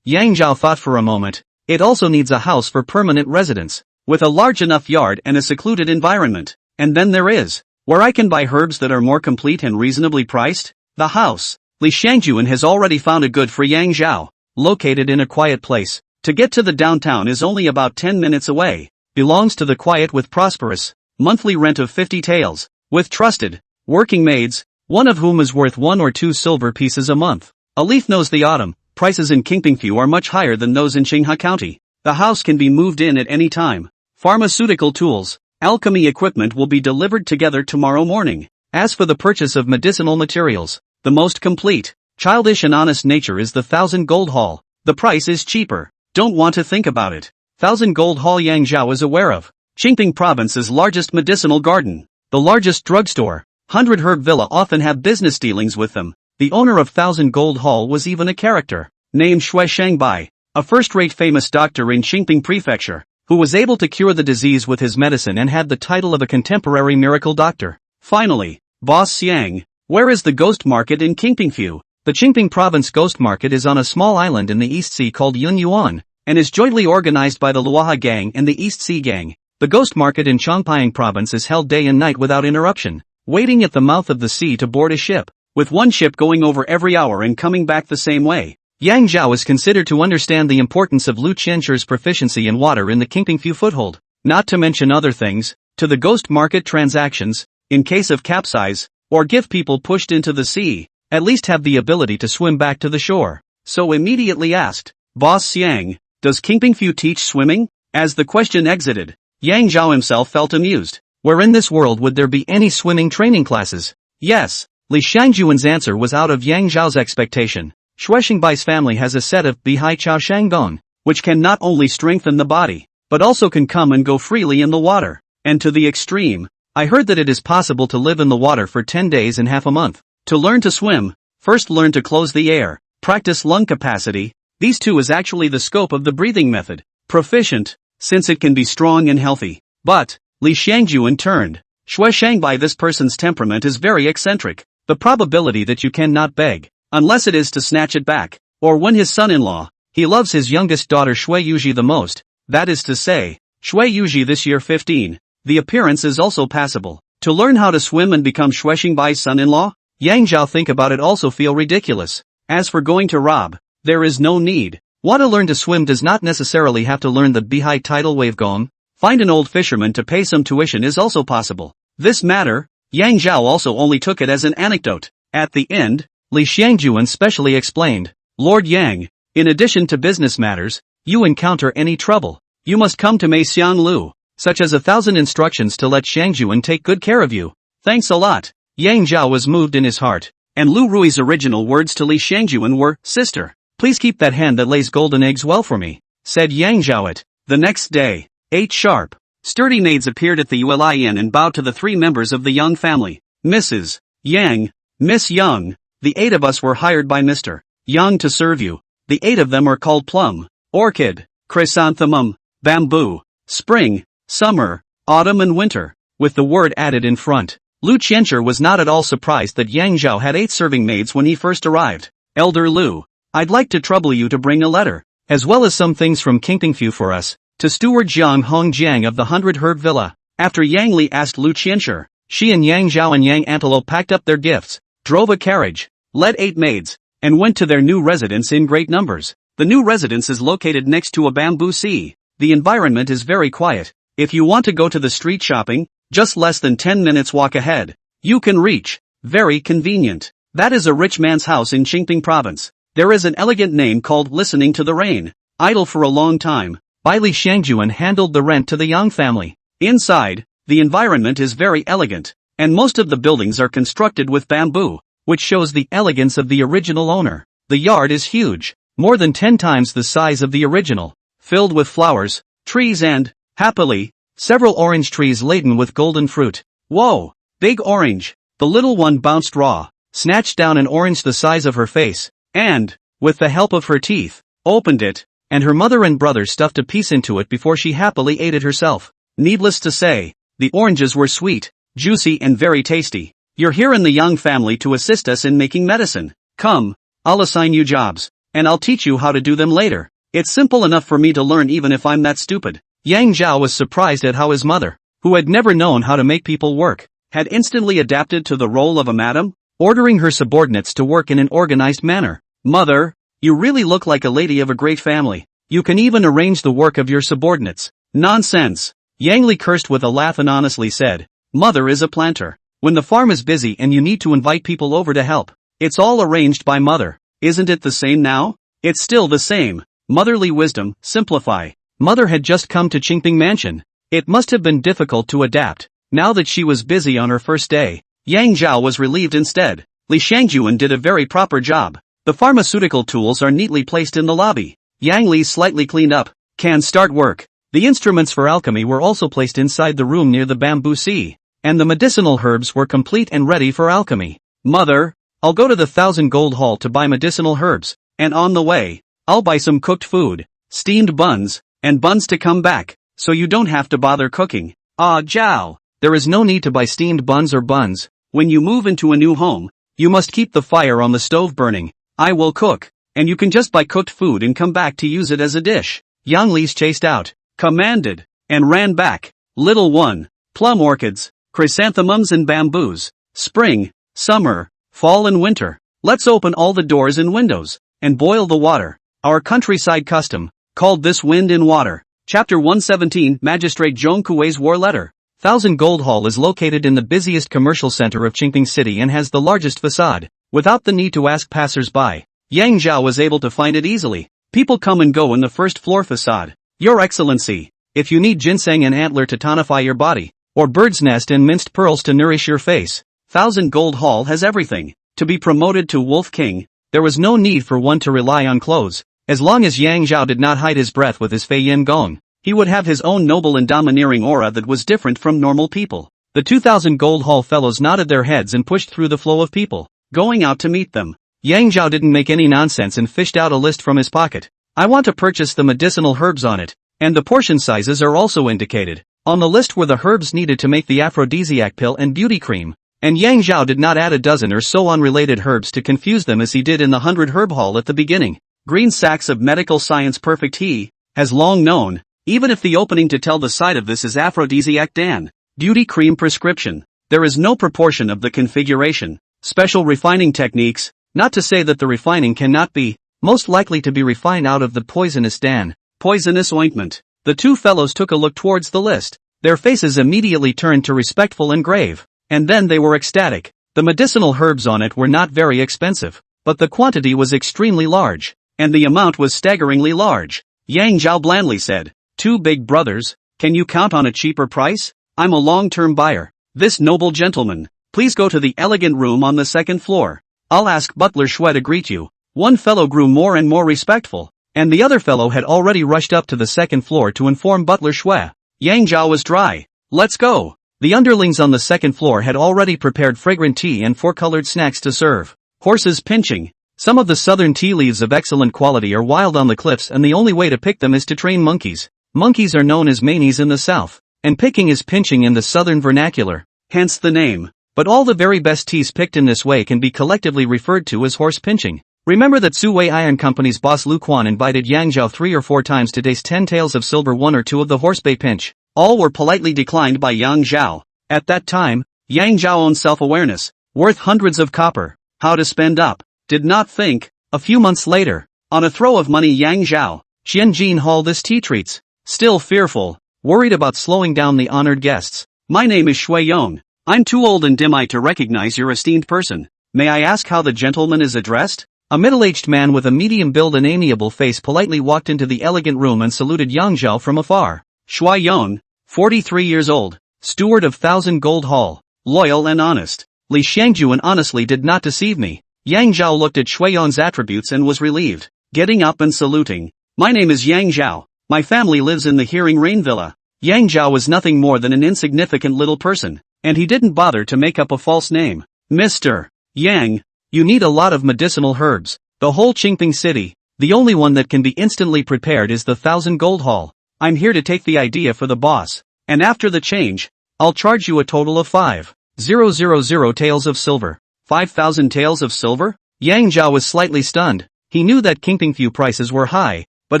Yang Zhao thought for a moment. It also needs a house for permanent residence, with a large enough yard and a secluded environment. And then there is, where I can buy herbs that are more complete and reasonably priced, the house. Li Xiangjuan has already found a good for Yang Zhao, located in a quiet place. To get to the downtown is only about 10 minutes away. Belongs to the quiet with prosperous, monthly rent of 50 taels, with trusted, working maids, one of whom is worth 1 or 2 silver pieces a month. A leaf knows the autumn. Prices in Qingpingfu are much higher than those in Qinghe County. The house can be moved in at any time. Pharmaceutical tools, alchemy equipment will be delivered together tomorrow morning. As for the purchase of medicinal materials, the most complete, childish and honest nature is the 1,000 gold haul. The price is cheaper. Don't want to think about it. 1,000 gold haul Yang Zhao is aware of. Qingping Province's largest medicinal garden. the largest drugstore. 100 Herb Villa often have business dealings with them. The owner of 1000 Gold Hall was even a character, named Shui Shangbai, a first-rate famous doctor in Qingping Prefecture, who was able to cure the disease with his medicine and had the title of a contemporary miracle doctor. Finally, Boss Xiang, where is the ghost market in Qingpingfu? The Qingping province ghost market is on a small island in the East Sea called Yunyuan, and is jointly organized by the Luoha Gang and the East Sea Gang. The ghost market in Chongping province is held day and night without interruption, waiting at the mouth of the sea to board a ship, with one ship going over every hour and coming back the same way. Yang Zhao is considered to understand the importance of Lu Qianzhi's proficiency in water in the Qingpingfu foothold, not to mention other things, to the ghost market transactions, in case of capsize, or give people pushed into the sea, at least have the ability to swim back to the shore. So immediately asked, Boss Xiang, does Qingpingfu teach swimming? As the question exited, Yang Zhao himself felt amused. Where in this world would there be any swimming training classes? Yes. Li Shangjuan's answer was out of Yang Zhao's expectation. Shui Xingbai's family has a set of Bihai Chao Shanggong, which can not only strengthen the body, but also can come and go freely in the water. And to the extreme, I heard that it is possible to live in the water for 10 days and half a month. To learn to swim, first learn to close the air, practice lung capacity. These two is actually the scope of the breathing method. Proficient, since it can be strong and healthy. But, Li Shangjuan turned. Shui Shangbai, this person's temperament is very eccentric. The probability that you cannot beg, unless it is to snatch it back, or when his son-in-law, he loves his youngest daughter Shui Yuji the most, that is to say, Shui Yuji this year 15, the appearance is also passable. To learn how to swim and become Shui Xingbai's son-in-law? Yang Zhao think about it also feel ridiculous. As for going to rob, there is no need. Want to learn to swim does not necessarily have to learn the Bihai tidal wave gong. Find an old fisherman to pay some tuition is also possible. This matter, Yang Zhao also only took it as an anecdote. At the end, Li Shangjuan specially explained, Lord Yang, in addition to business matters, you encounter any trouble, you must come to Mei Xiang Lu, such as 1,000 instructions to let Shangjuan take good care of you. Thanks a lot. Yang Zhao was moved in his heart, and Lu Rui's original words to Li Shangjuan were, Sister, please keep that hen that lays golden eggs well for me, said Yang Zhao it. The next day, 8 sharp, sturdy maids appeared at the Uli Inn and bowed to the 3 members of the Young family. Mrs. Yang, Miss Young, the 8 of us were hired by Mr. Young to serve you. The 8 of them are called plum, orchid, chrysanthemum, bamboo, spring, summer, autumn and winter, with the word added in front. Lu Qianzhi was not at all surprised that Yang Zhao had 8 serving maids when he first arrived. Elder Lu, I'd like to trouble you to bring a letter, as well as some things from Qingpingfu for us, to Steward Jiang Hongjiang of the 100 Herb Villa. After Yang Li asked Lu Qianzhi, she and Yang Zhao and Yang Antelope packed up their gifts, drove a carriage, led 8 maids, and went to their new residence in great numbers. The new residence is located next to a bamboo sea. The environment is very quiet. If you want to go to the street shopping, just less than 10 minutes walk ahead, you can reach. Very convenient. That is a rich man's house in Qingping province. There is an elegant name called Listening to the Rain, idle for a long time. Bai Li Shangjuan handled the rent to the Yang family. Inside, the environment is very elegant, and most of the buildings are constructed with bamboo, which shows the elegance of the original owner. The yard is huge, more than 10 times the size of the original, filled with flowers, trees and, happily, several orange trees laden with golden fruit. Whoa! Big orange! The little one bounced raw, snatched down an orange the size of her face, and, with the help of her teeth, opened it, and her mother and brother stuffed a piece into it before she happily ate it herself. Needless to say, the oranges were sweet, juicy and very tasty. You're here in the Young family to assist us in making medicine. Come, I'll assign you jobs, and I'll teach you how to do them later. It's simple enough for me to learn even if I'm that stupid. Yang Zhao was surprised at how his mother, who had never known how to make people work, had instantly adapted to the role of a madam, ordering her subordinates to work in an organized manner. Mother, you really look like a lady of a great family. You can even arrange the work of your subordinates. Nonsense. Yang Li cursed with a laugh and honestly said, Mother is a planter. When the farm is busy and you need to invite people over to help, it's all arranged by Mother. Isn't it the same now? It's still the same. Motherly wisdom, simplify. Mother had just come to Qingping Mansion. It must have been difficult to adapt. Now that she was busy on her first day, Yang Zhao was relieved instead. Li Shangjuan did a very proper job. The pharmaceutical tools are neatly placed in the lobby. Yang Li slightly cleaned up. Can start work. The instruments for alchemy were also placed inside the room near the bamboo sea. and the medicinal herbs were complete and ready for alchemy. Mother, I'll go to the 1,000 gold hall to buy medicinal herbs, and on the way, I'll buy some cooked food, steamed buns, and buns to come back, so you don't have to bother cooking. Ah, Zhao, there is no need to buy steamed buns or buns. When you move into a new home, you must keep the fire on the stove burning. I will cook, and you can just buy cooked food and come back to use it as a dish. Yang Li's chased out, commanded, and ran back. Little one, plum orchids, chrysanthemums and bamboos, spring, summer, fall and winter. Let's open all the doors and windows, and boil the water. Our countryside custom, called this wind in water. Chapter 117 Magistrate Zhong Kuei's War Letter. 1,000 Gold Hall is located in the busiest commercial center of Qingping City and has the largest facade. Without the need to ask passers-by, Yang Zhao was able to find it easily. People come and go in the first floor facade. Your Excellency, if you need ginseng and antler to tonify your body, or bird's nest and minced pearls to nourish your face, 1,000 Gold Hall has everything. To be promoted to Wolf King, there was no need for one to rely on clothes. As long as Yang Zhao did not hide his breath with his Fei Yin Gong, he would have his own noble and domineering aura that was different from normal people. The 2,000 Gold Hall fellows nodded their heads and pushed through the flow of people, going out to meet them. Yang Zhao didn't make any nonsense and fished out a list from his pocket. I want to purchase the medicinal herbs on it, and the portion sizes are also indicated. On the list were the herbs needed to make the aphrodisiac pill and beauty cream, and Yang Zhao did not add a dozen or so unrelated herbs to confuse them as he did in the 100 herb hall at the beginning. Green sacks of medical science perfect he has long known. Even if the opening to tell the side of this is aphrodisiac Dan, beauty cream prescription, there is no proportion of the configuration, special refining techniques, not to say that the refining cannot be, most likely to be refined out of the poisonous Dan, poisonous ointment. The two fellows took a look towards the list, their faces immediately turned to respectful and grave, and then they were ecstatic. The medicinal herbs on it were not very expensive, but the quantity was extremely large, and the amount was staggeringly large. Yang Zhao blandly said, "Two big brothers, can you count on a cheaper price? I'm a long-term buyer. This noble gentleman, please go to the elegant room on the second floor. I'll ask Butler Xue to greet you." One fellow grew more and more respectful, and the other fellow had already rushed up to the second floor to inform Butler Xue. Yang Zhao was dry. "Let's go." The underlings on the second floor had already prepared fragrant tea and four-colored snacks to serve. Horses pinching. Some of the southern tea leaves of excellent quality are wild on the cliffs, and the only way to pick them is to train monkeys. Monkeys are known as manies in the south, and picking is pinching in the southern vernacular, hence the name. But all the very best teas picked in this way can be collectively referred to as horse pinching. Remember that Suwei Iron Company's boss Lu Quan invited Yang Zhao 3 or 4 times to taste 10 taels of silver, 1 or 2 of the horsebay pinch. All were politely declined by Yang Zhao. At that time, Yang Zhao owned self-awareness, worth hundreds of copper. How to spend up, did not think. A few months later, on a throw of money, Yang Zhao, Xianjin hauled this tea treats. Still fearful, worried about slowing down the honored guests. "My name is Shui Yong. I'm too old and dim-eyed to recognize your esteemed person. May I ask how the gentleman is addressed?" A middle-aged man with a medium build and amiable face politely walked into the elegant room and saluted Yang Zhao from afar. Shui Yong, 43 years old, steward of 1,000 Gold Hall, loyal and honest. Li Xiangjuan honestly did not deceive me. Yang Zhao looked at Shui Yong's attributes and was relieved, getting up and saluting. "My name is Yang Zhao. My family lives in the Hearing Rain Villa." Yang Zhao was nothing more than an insignificant little person, and he didn't bother to make up a false name. "Mr. Yang, you need a lot of medicinal herbs. The whole Qingping city, the only one that can be instantly prepared is the 1,000 Gold Hall. I'm here to take the idea for the boss, and after the change, I'll charge you a total of 5,000 taels of silver." 5,000 taels of silver? Yang Zhao was slightly stunned. He knew that Qingping few prices were high, but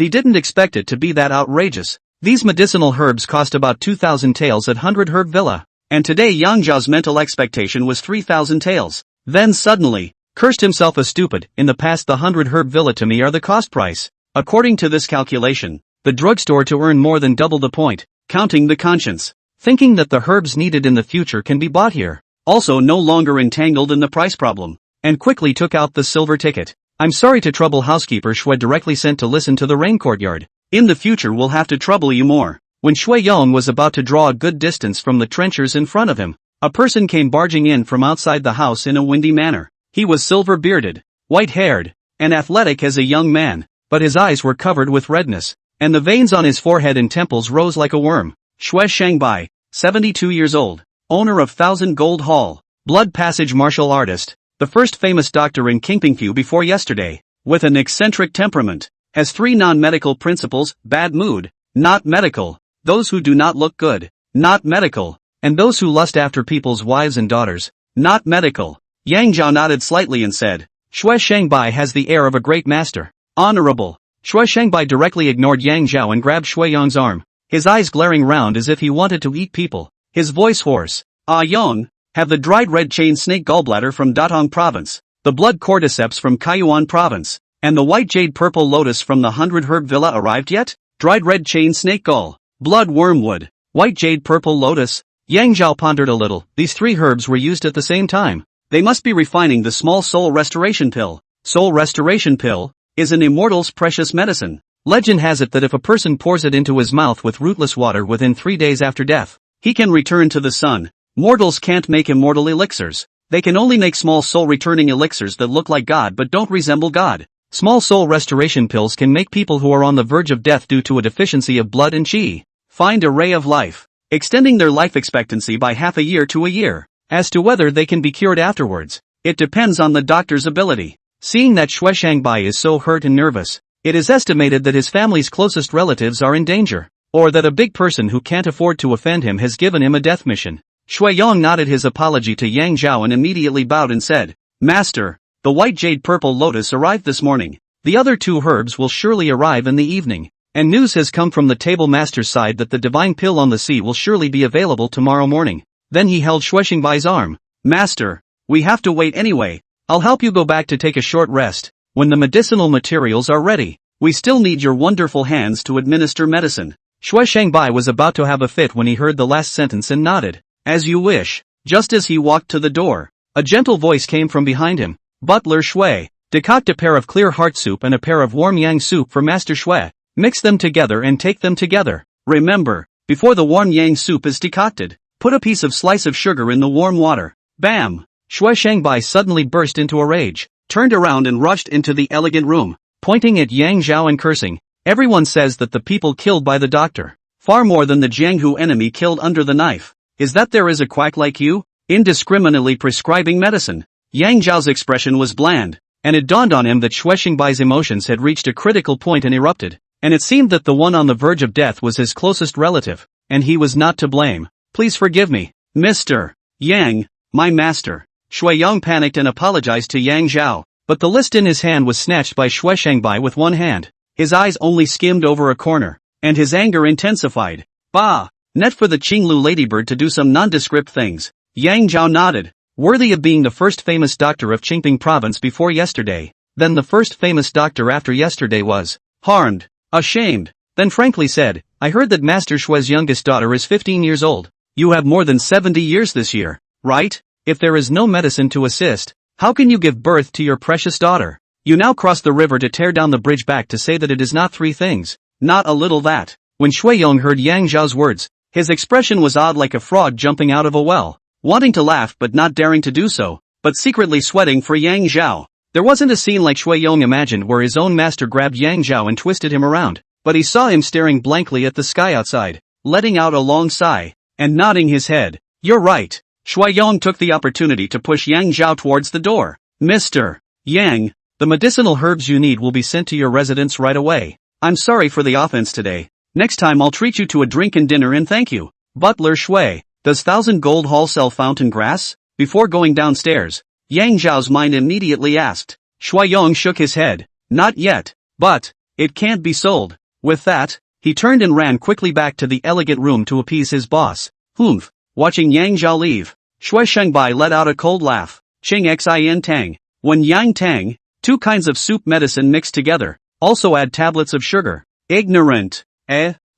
he didn't expect it to be that outrageous. These medicinal herbs cost about 2,000 taels at 100 Herb Villa, and today Yang Zhao's mental expectation was 3,000 taels. Then suddenly, cursed himself as stupid. In the past, the 100 Herb Villa to me are the cost price. According to this calculation, the drugstore to earn more than double the point, counting the conscience, thinking that the herbs needed in the future can be bought here, also no longer entangled in the price problem, and quickly took out the silver ticket. "I'm sorry to trouble housekeeper Shui directly sent to listen to the rain courtyard. In the future we'll have to trouble you more." When Shui Yong was about to draw a good distance from the trenchers in front of him, a person came barging in from outside the house in a windy manner. He was silver-bearded, white-haired, and athletic as a young man, but his eyes were covered with redness, and the veins on his forehead and temples rose like a worm. Xue Shangbai, 72 years old, owner of Thousand Gold Hall, blood passage martial artist, the first famous doctor in Kingpingfu before yesterday, with an eccentric temperament, has 3 non-medical principles: bad mood, not medical, those who do not look good, not medical, and those who lust after people's wives and daughters, not medical. Yang Zhao nodded slightly and said, Shui Shangbai has the air of a great master. Honorable. Shui Shangbai directly ignored Yang Zhao and grabbed Shui Yong's arm, his eyes glaring round as if he wanted to eat people, his voice hoarse. Ah Yong, have the dried red chain snake gallbladder from Datong province, the blood cordyceps from Kaiyuan province, and the white jade purple lotus from the 100 herb villa arrived yet? Dried red chain snake gall, blood wormwood, white jade purple lotus. Yang Zhao pondered a little. These 3 herbs were used at the same time. They must be refining the small soul restoration pill. Soul restoration pill is an immortal's precious medicine. Legend has it that if a person pours it into his mouth with rootless water within 3 days after death, he can return to the sun. Mortals can't make immortal elixirs. They can only make small soul returning elixirs that look like God but don't resemble God. Small soul restoration pills can make people who are on the verge of death due to a deficiency of blood and qi find a ray of life, extending their life expectancy by half a year to a year. As to whether they can be cured afterwards, it depends on the doctor's ability. Seeing that Shui Shangbai is so hurt and nervous, it is estimated that his family's closest relatives are in danger, or that a big person who can't afford to offend him has given him a death mission. Shui Yong nodded his apology to Yang Zhao and immediately bowed and said, Master, the white jade purple lotus arrived this morning. The other 2 herbs will surely arrive in the evening. And news has come from the table master's side that the divine pill on the sea will surely be available tomorrow morning. Then he held Shui Shangbai's arm. Master, we have to wait anyway. I'll help you go back to take a short rest. When the medicinal materials are ready, we still need your wonderful hands to administer medicine. Shui Shangbai was about to have a fit when he heard the last sentence and nodded. As you wish. Just as he walked to the door, a gentle voice came from behind him. Butler Shui, decoct a pair of clear heart soup and a pair of warm yang soup for Master Shui. Mix them together and take them together. Remember, before the warm yang soup is decocted, put a piece of slice of sugar in the warm water. Bam! Shui Shangbai suddenly burst into a rage, turned around and rushed into the elegant room, pointing at Yang Zhao and cursing. Everyone says that the people killed by the doctor, far more than the Jianghu enemy killed under the knife, is that there is a quack like you, indiscriminately prescribing medicine. Yang Zhao's expression was bland, and it dawned on him that Shui Shangbai's emotions had reached a critical point and erupted. And it seemed that the one on the verge of death was his closest relative, and he was not to blame. Please forgive me, Mr. Yang, my master. Shui Yong panicked and apologized to Yang Zhao, but the list in his hand was snatched by Shui Shangbai with one hand. His eyes only skimmed over a corner, and his anger intensified. Bah! Net for the Qinglu ladybird to do some nondescript things. Yang Zhao nodded, worthy of being the first famous doctor of Qingping province before yesterday. Then the first famous doctor after yesterday was harmed. Ashamed, then frankly said, I heard that Master Shui's youngest daughter is 15 years old. You have more than 70 years this year, right? If there is no medicine to assist, how can you give birth to your precious daughter? You now cross the river to tear down the bridge back to say that it is not 3 things. Not a little that. When Shui Yong heard Yang Zhao's words, his expression was odd like a frog jumping out of a well, wanting to laugh but not daring to do so, but secretly sweating for Yang Zhao. There wasn't a scene like Shui Yong imagined where his own master grabbed Yang Zhao and twisted him around, but he saw him staring blankly at the sky outside, letting out a long sigh, and nodding his head. You're right. Shui Yong took the opportunity to push Yang Zhao towards the door. Mr. Yang, the medicinal herbs you need will be sent to your residence right away. I'm sorry for the offense today. Next time I'll treat you to a drink and dinner and thank you. Butler Shui, does Thousand Gold Hall sell fountain grass? Before going downstairs, Yang Zhao's mind immediately asked. Shui Yong shook his head. Not yet, but it can't be sold. With that, he turned and ran quickly back to the elegant room to appease his boss. Humph. Watching Yang Zhao leave, Shui Shangbai let out a cold laugh. Ching xin tang. When yang tang, 2 kinds of soup medicine mixed together, also add tablets of sugar. Ignorant.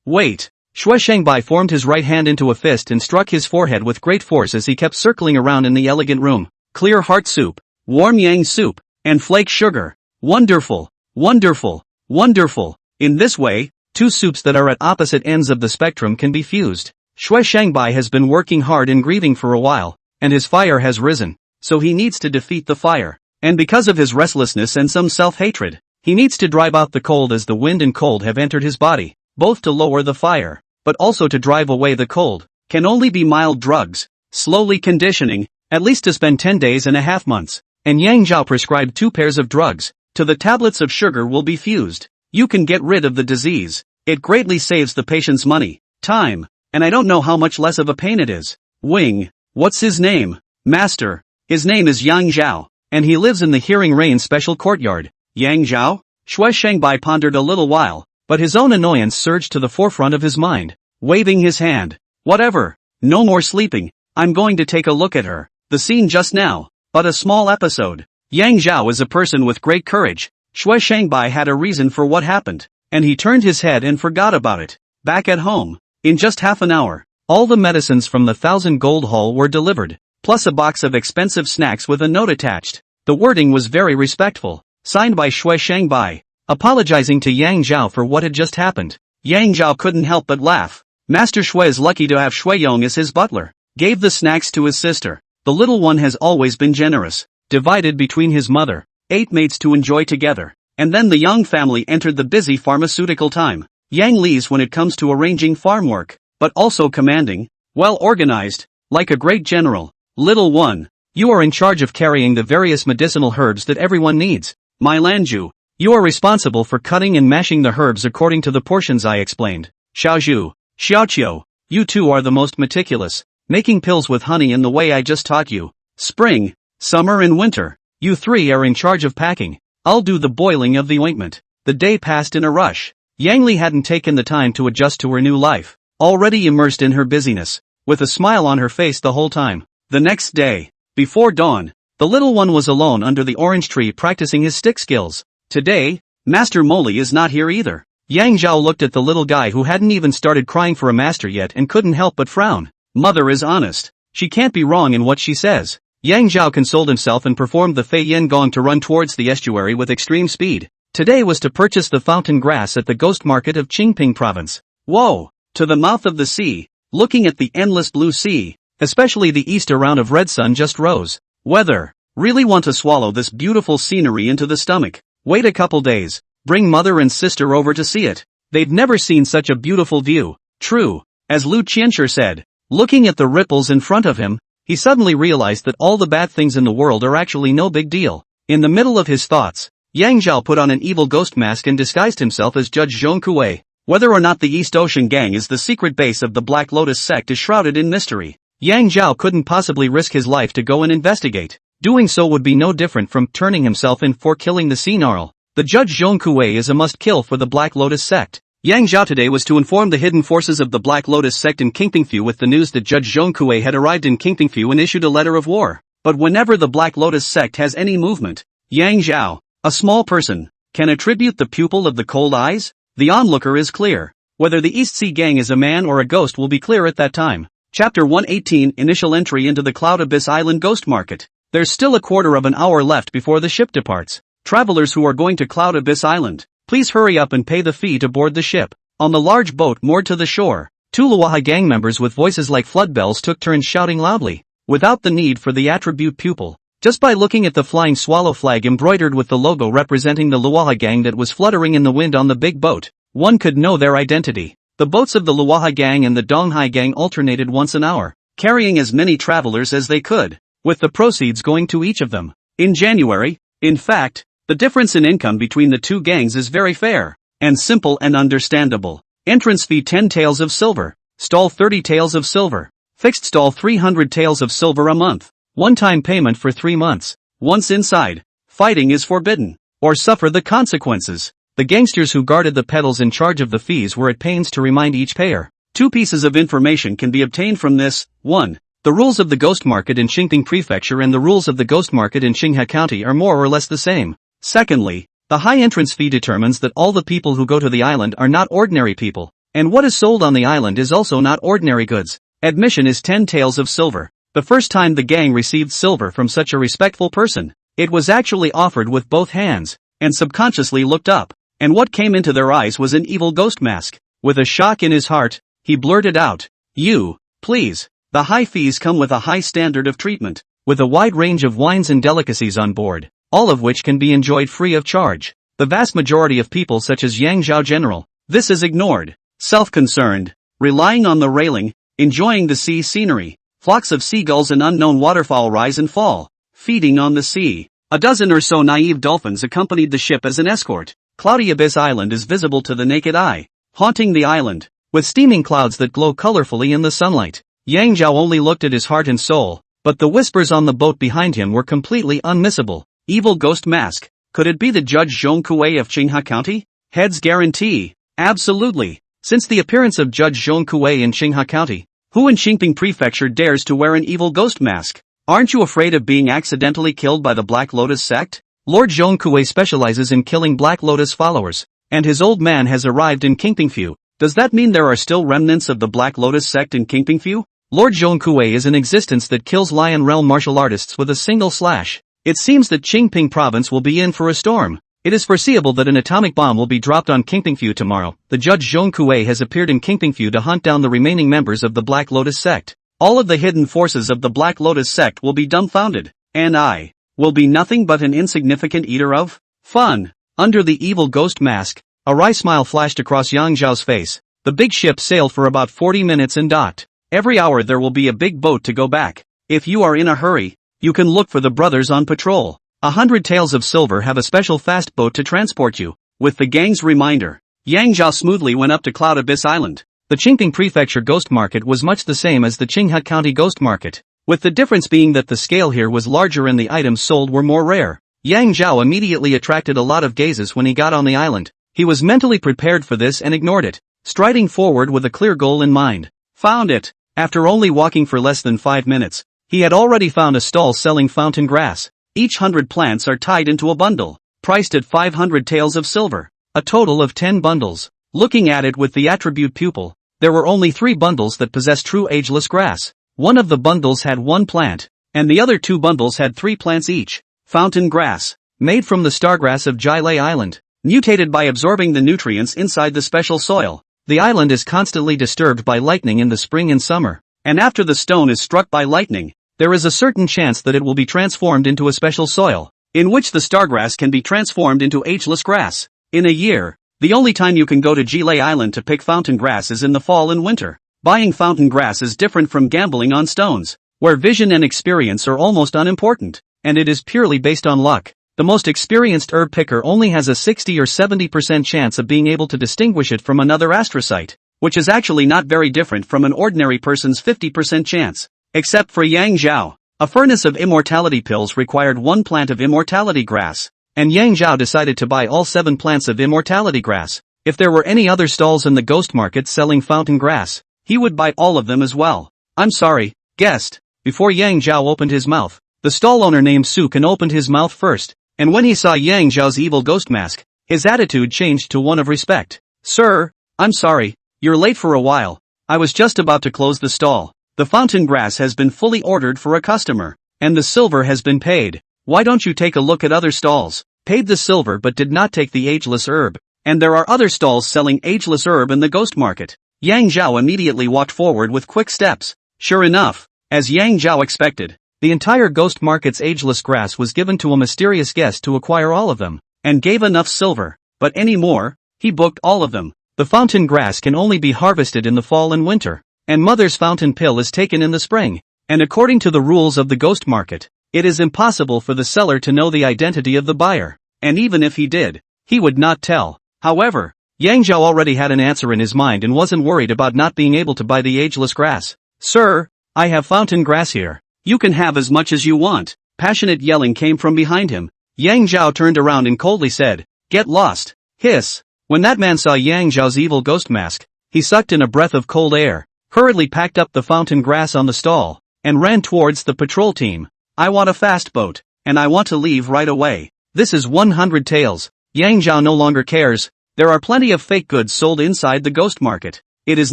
Wait. Shui Shangbai formed his right hand into a fist and struck his forehead with great force as he kept circling around in the elegant room. Clear heart soup, warm yang soup, and flake sugar. Wonderful, wonderful, wonderful. In this way, 2 soups that are at opposite ends of the spectrum can be fused. Shui Shangbai has been working hard and grieving for a while, and his fire has risen, so he needs to defeat the fire. And because of his restlessness and some self-hatred, he needs to drive out the cold as the wind and cold have entered his body, both to lower the fire, but also to drive away the cold. Can only be mild drugs. slowly conditioning, at least to spend 10 days and a half months. And Yang Zhao prescribed 2 pairs of drugs. To the tablets of sugar will be fused. You can get rid of the disease. It greatly saves the patient's money, time, and I don't know how much less of a pain it is. Wing. What's his name? Master. His name is Yang Zhao, and he lives in the Hearing Rain special courtyard. Yang Zhao? Shui Shangbai pondered a little while, but his own annoyance surged to the forefront of his mind, waving his hand. Whatever. No more sleeping. I'm going to take a look at her. The scene just now, but a small episode. Yang Zhao is a person with great courage. Shui Shangbai had a reason for what happened, and he turned his head and forgot about it. Back at home, in just half an hour, all the medicines from the 1,000 gold hall were delivered, plus a box of expensive snacks with a note attached. The wording was very respectful, signed by Shui Shangbai, apologizing to Yang Zhao for what had just happened. Yang Zhao couldn't help but laugh. Master Shui is lucky to have Shui Yong as his butler. Gave the snacks to his sister. The little one has always been generous. Divided between his mother, 8 mates to enjoy together. And then the young family entered the busy pharmaceutical time. Yang leaves when it comes to arranging farm work, but also commanding, well organized, like a great general. Little one, you are in charge of carrying the various medicinal herbs that everyone needs. My Lanju, you are responsible for cutting and mashing the herbs according to the portions I explained. Xiaozhu, Xiaoqiu, you two are the most meticulous, making pills with honey in the way I just taught you. Spring, summer and winter, you 3 are in charge of packing. I'll do the boiling of the ointment. The day passed in a rush. Yang Li hadn't taken the time to adjust to her new life, already immersed in her busyness, with a smile on her face the whole time. The next day, before dawn, the little one was alone under the orange tree practicing his stick skills. Today, Master Moli is not here either. Yang Zhao looked at the little guy who hadn't even started crying for a master yet and couldn't help but frown. Mother is honest. She can't be wrong in what she says. Yang Zhao consoled himself and performed the Fei Yin Gong to run towards the estuary with extreme speed. Today was to purchase the fountain grass at the ghost market of Qingping province. Whoa! To the mouth of the sea, looking at the endless blue sea, especially the east around of red sun just rose. Weather. Really want to swallow this beautiful scenery into the stomach. Wait a couple days. Bring mother and sister over to see it. They've never seen such a beautiful view. True. As Lu Qianshi said, looking at the ripples in front of him, he suddenly realized that all the bad things in the world are actually no big deal. In the middle of his thoughts, Yang Zhao put on an evil ghost mask and disguised himself as Judge Zhong Kuei. Whether or not the East Ocean Gang is the secret base of the Black Lotus sect is shrouded in mystery. Yang Zhao couldn't possibly risk his life to go and investigate. Doing so would be no different from turning himself in for killing the sea gnarl. The Judge Zhong Kuei is a must-kill for the Black Lotus sect. Yang Zhao today was to inform the hidden forces of the Black Lotus sect in Qingpingfu with the news that Judge Zhong Kuei had arrived in Qingpingfu and issued a letter of war. But whenever the Black Lotus sect has any movement, Yang Zhao, a small person, can attribute the pupil of the cold eyes? The onlooker is clear. Whether the East Sea Gang is a man or a ghost will be clear at that time. Chapter 118 Initial Entry into the Cloud Abyss Island Ghost Market. There's still a quarter of an hour left before the ship departs. Travelers who are going to Cloud Abyss Island, please hurry up and pay the fee to board the ship. On the large boat moored to the shore, 2 Luaha gang members with voices like flood bells took turns shouting loudly, without the need for the attribute pupil. Just by looking at the flying swallow flag embroidered with the logo representing the Luaha gang that was fluttering in the wind on the big boat, one could know their identity. The boats of the Luaha gang and the Donghai gang alternated once an hour, carrying as many travelers as they could, with the proceeds going to each of them. In January, in fact, the difference in income between the 2 gangs is very fair, and simple and understandable. Entrance fee 10 taels of silver, stall 30 taels of silver, fixed stall 300 taels of silver a month. One-time payment for 3 months. Once inside, fighting is forbidden, or suffer the consequences. The gangsters who guarded the pedals in charge of the fees were at pains to remind each payer. 2 pieces of information can be obtained from this. 1. The rules of the ghost market in Qingping Prefecture and the rules of the ghost market in Qinghe County are more or less the same. Secondly, the high entrance fee determines that all the people who go to the island are not ordinary people, and what is sold on the island is also not ordinary goods. Admission is 10 taels of silver. The first time the gang received silver from such a respectful person, it was actually offered with both hands, and subconsciously looked up, and what came into their eyes was an evil ghost mask. With a shock in his heart, he blurted out, "You, please." The high fees come with a high standard of treatment, with a wide range of wines and delicacies on board, all of which can be enjoyed free of charge. The vast majority of people such as Yang Zhao General, this is ignored, self-concerned, relying on the railing, enjoying the sea scenery, Flocks of seagulls and unknown waterfowl rise and fall, feeding on the sea. A dozen or so naive dolphins accompanied the ship as an escort. Cloudy Abyss Island is visible to the naked eye, haunting the island, with steaming clouds that glow colorfully in the sunlight. Yang Zhao only looked at his heart and soul, but the whispers on the boat behind him were completely unmissable. Evil ghost mask. Could it be the Judge Zhong Kuei of Qinghai County? Heads guarantee. Absolutely. Since the appearance of Judge Zhong Kuei in Qinghai County, who in Qingping Prefecture dares to wear an evil ghost mask? Aren't you afraid of being accidentally killed by the Black Lotus sect? Lord Zhong Kuei specializes in killing Black Lotus followers, and his old man has arrived in Qingpingfu. Does that mean there are still remnants of the Black Lotus sect in Qingpingfu? Lord Zhong Kuei is an existence that kills Lion Realm martial artists with a single slash. It seems that Qingping province will be in for a storm. It is foreseeable that an atomic bomb will be dropped on Qingpingfu tomorrow. The Judge Zhong Kuei has appeared in Qingpingfu to hunt down the remaining members of the Black Lotus sect. All of the hidden forces of the Black Lotus sect will be dumbfounded, and I will be nothing but an insignificant eater of fun. Under the evil ghost mask, a wry smile flashed across Yang Zhao's face. The big ship sailed for about 40 minutes and docked. Every hour there will be a big boat to go back. If you are in a hurry, you can look for the brothers on patrol. 100 Taels of Silver have a special fast boat to transport you. With the gang's reminder, Yang Zhao smoothly went up to Cloud Abyss Island. The Qingping Prefecture Ghost Market was much the same as the Qinghai County Ghost Market, with the difference being that the scale here was larger and the items sold were more rare. Yang Zhao immediately attracted a lot of gazes when he got on the island. He was mentally prepared for this and ignored it, striding forward with a clear goal in mind. Found it. After only walking for less than 5 minutes, he had already found a stall selling fountain grass. Each 100 plants are tied into a bundle, priced at 500 Taels of Silver. A total of 10 bundles. Looking at it with the attribute pupil, there were only 3 bundles that possessed true ageless grass. One of the bundles had 1 plant, and the other 2 bundles had 3 plants each. Fountain grass, made from the stargrass of Jilei Island, mutated by absorbing the nutrients inside the special soil. The island is constantly disturbed by lightning in the spring and summer, and after the stone is struck by lightning, there is a certain chance that it will be transformed into a special soil, in which the stargrass can be transformed into ageless grass. In a year, the only time you can go to Jilei Island to pick fountain grass is in the fall and winter. Buying fountain grass is different from gambling on stones, where vision and experience are almost unimportant, and it is purely based on luck. The most experienced herb picker only has a 60 or 70% chance of being able to distinguish it from another astrocyte, which is actually not very different from an ordinary person's 50% chance. Except for Yang Zhao. A furnace of immortality pills required 1 plant of immortality grass, and Yang Zhao decided to buy all 7 plants of immortality grass. If there were any other stalls in the ghost market selling fountain grass, he would buy all of them as well. I'm sorry, guest. Before Yang Zhao opened his mouth, the stall owner named Sukan opened his mouth first. And when he saw Yang Zhao's evil ghost mask, his attitude changed to one of respect. Sir, I'm sorry, you're late for a while. I was just about to close the stall. The fountain grass has been fully ordered for a customer, and the silver has been paid. Why don't you take a look at other stalls? Paid the silver but did not take the ageless herb. And there are other stalls selling ageless herb in the ghost market. Yang Zhao immediately walked forward with quick steps. Sure enough, as Yang Zhao expected, the entire ghost market's ageless grass was given to a mysterious guest to acquire all of them, and gave enough silver, but any more, he booked all of them. The fountain grass can only be harvested in the fall and winter, and mother's fountain pill is taken in the spring, and according to the rules of the ghost market, it is impossible for the seller to know the identity of the buyer, and even if he did, he would not tell. However, Yang Zhao already had an answer in his mind and wasn't worried about not being able to buy the ageless grass. Sir, I have fountain grass here. You can have as much as you want. Passionate yelling came from behind him. Yang Zhao turned around and coldly said, Get lost. Hiss. When that man saw Yang Zhao's evil ghost mask, he sucked in a breath of cold air, hurriedly packed up the fountain grass on the stall, and ran towards the patrol team. I want a fast boat, and I want to leave right away. This is 100 Taels. Yang Zhao no longer cares. There are plenty of fake goods sold inside the ghost market. It is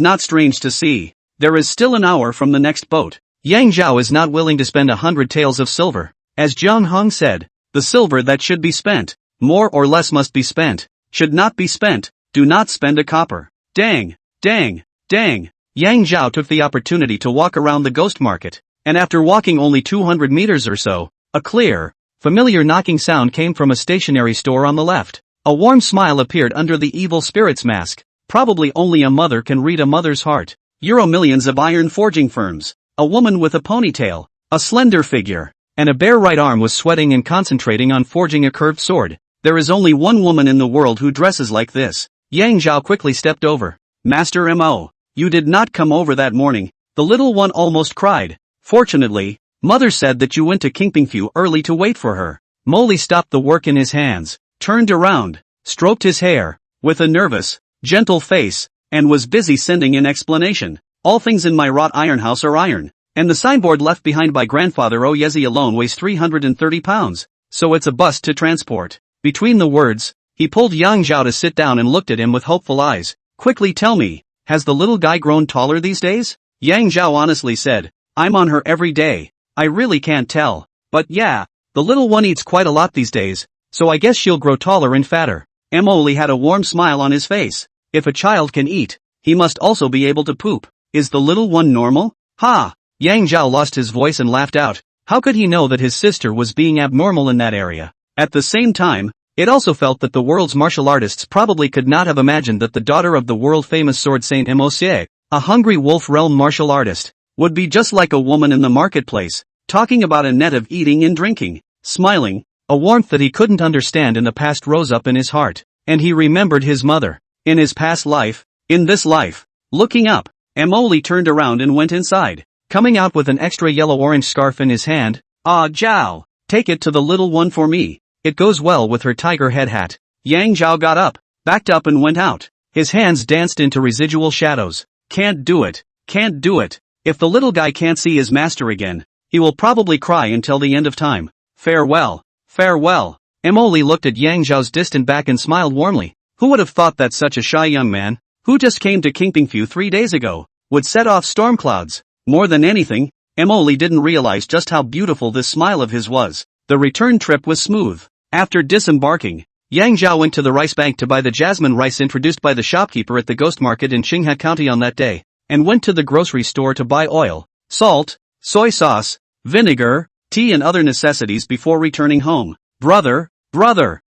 not strange to see. There is still an hour from the next boat. Yang Zhao is not willing to spend 100 Taels of silver. As Zhang Hong said, the silver that should be spent, more or less must be spent, should not be spent, do not spend a copper. Dang, dang, dang. Yang Zhao took the opportunity to walk around the ghost market, and after walking only 200 meters or so, a clear, familiar knocking sound came from a stationery store on the left. A warm smile appeared under the evil spirit's mask. Probably only a mother can read a mother's heart. Euro millions of iron forging firms. a woman with a ponytail, a slender figure, and a bare right arm was sweating and concentrating on forging a curved sword. There is only one woman in the world who dresses like this. Yang Zhao quickly stepped over. Master Mo, you did not come over that morning, the little one almost cried. Fortunately, mother said that you went to Kingpingfu early to wait for her. Mo stopped the work in his hands, turned around, stroked his hair, with a nervous, gentle face, and was busy sending an explanation. All things in my wrought iron house are iron, and the signboard left behind by grandfather Oyezi alone weighs 330 pounds, so it's a bust to transport. Between the words, he pulled Yang Zhao to sit down and looked at him with hopeful eyes. Quickly tell me, has the little guy grown taller these days? Yang Zhao honestly said, I'm on her every day. I really can't tell. But yeah, the little one eats quite a lot these days, so I guess she'll grow taller and fatter. Mo had a warm smile on his face. If a child can eat, he must also be able to poop. Is the little one normal? Ha! Yang Zhao lost his voice and laughed out. How could he know that his sister was being abnormal in that area? At the same time, it also felt that the world's martial artists probably could not have imagined that the daughter of the world-famous sword saint Mosie, a hungry wolf realm martial artist, would be just like a woman in the marketplace, talking about a net of eating and drinking, smiling. A warmth that he couldn't understand in the past rose up in his heart, and he remembered his mother. In his past life, in this life. Looking up, Emoli turned around and went inside, coming out with an extra yellow-orange scarf in his hand. Ah, Zhao, take it to the little one for me. It goes well with her tiger head hat. Yang Zhao got up, backed up and went out. His hands danced into residual shadows. Can't do it. Can't do it. If the little guy can't see his master again, he will probably cry until the end of time. Farewell. Farewell. Emoli looked at Yang Zhao's distant back and smiled warmly. Who would have thought that such a shy young man, who just came to Kingpingfu 3 days ago, would set off storm clouds? More than anything, Emoli didn't realize just how beautiful this smile of his was. The return trip was smooth. After disembarking, Yang Zhao went to the rice bank to buy the jasmine rice introduced by the shopkeeper at the ghost market in Qinghe County on that day, and went to the grocery store to buy oil, salt, soy sauce, vinegar, tea and other necessities before returning home. Brother,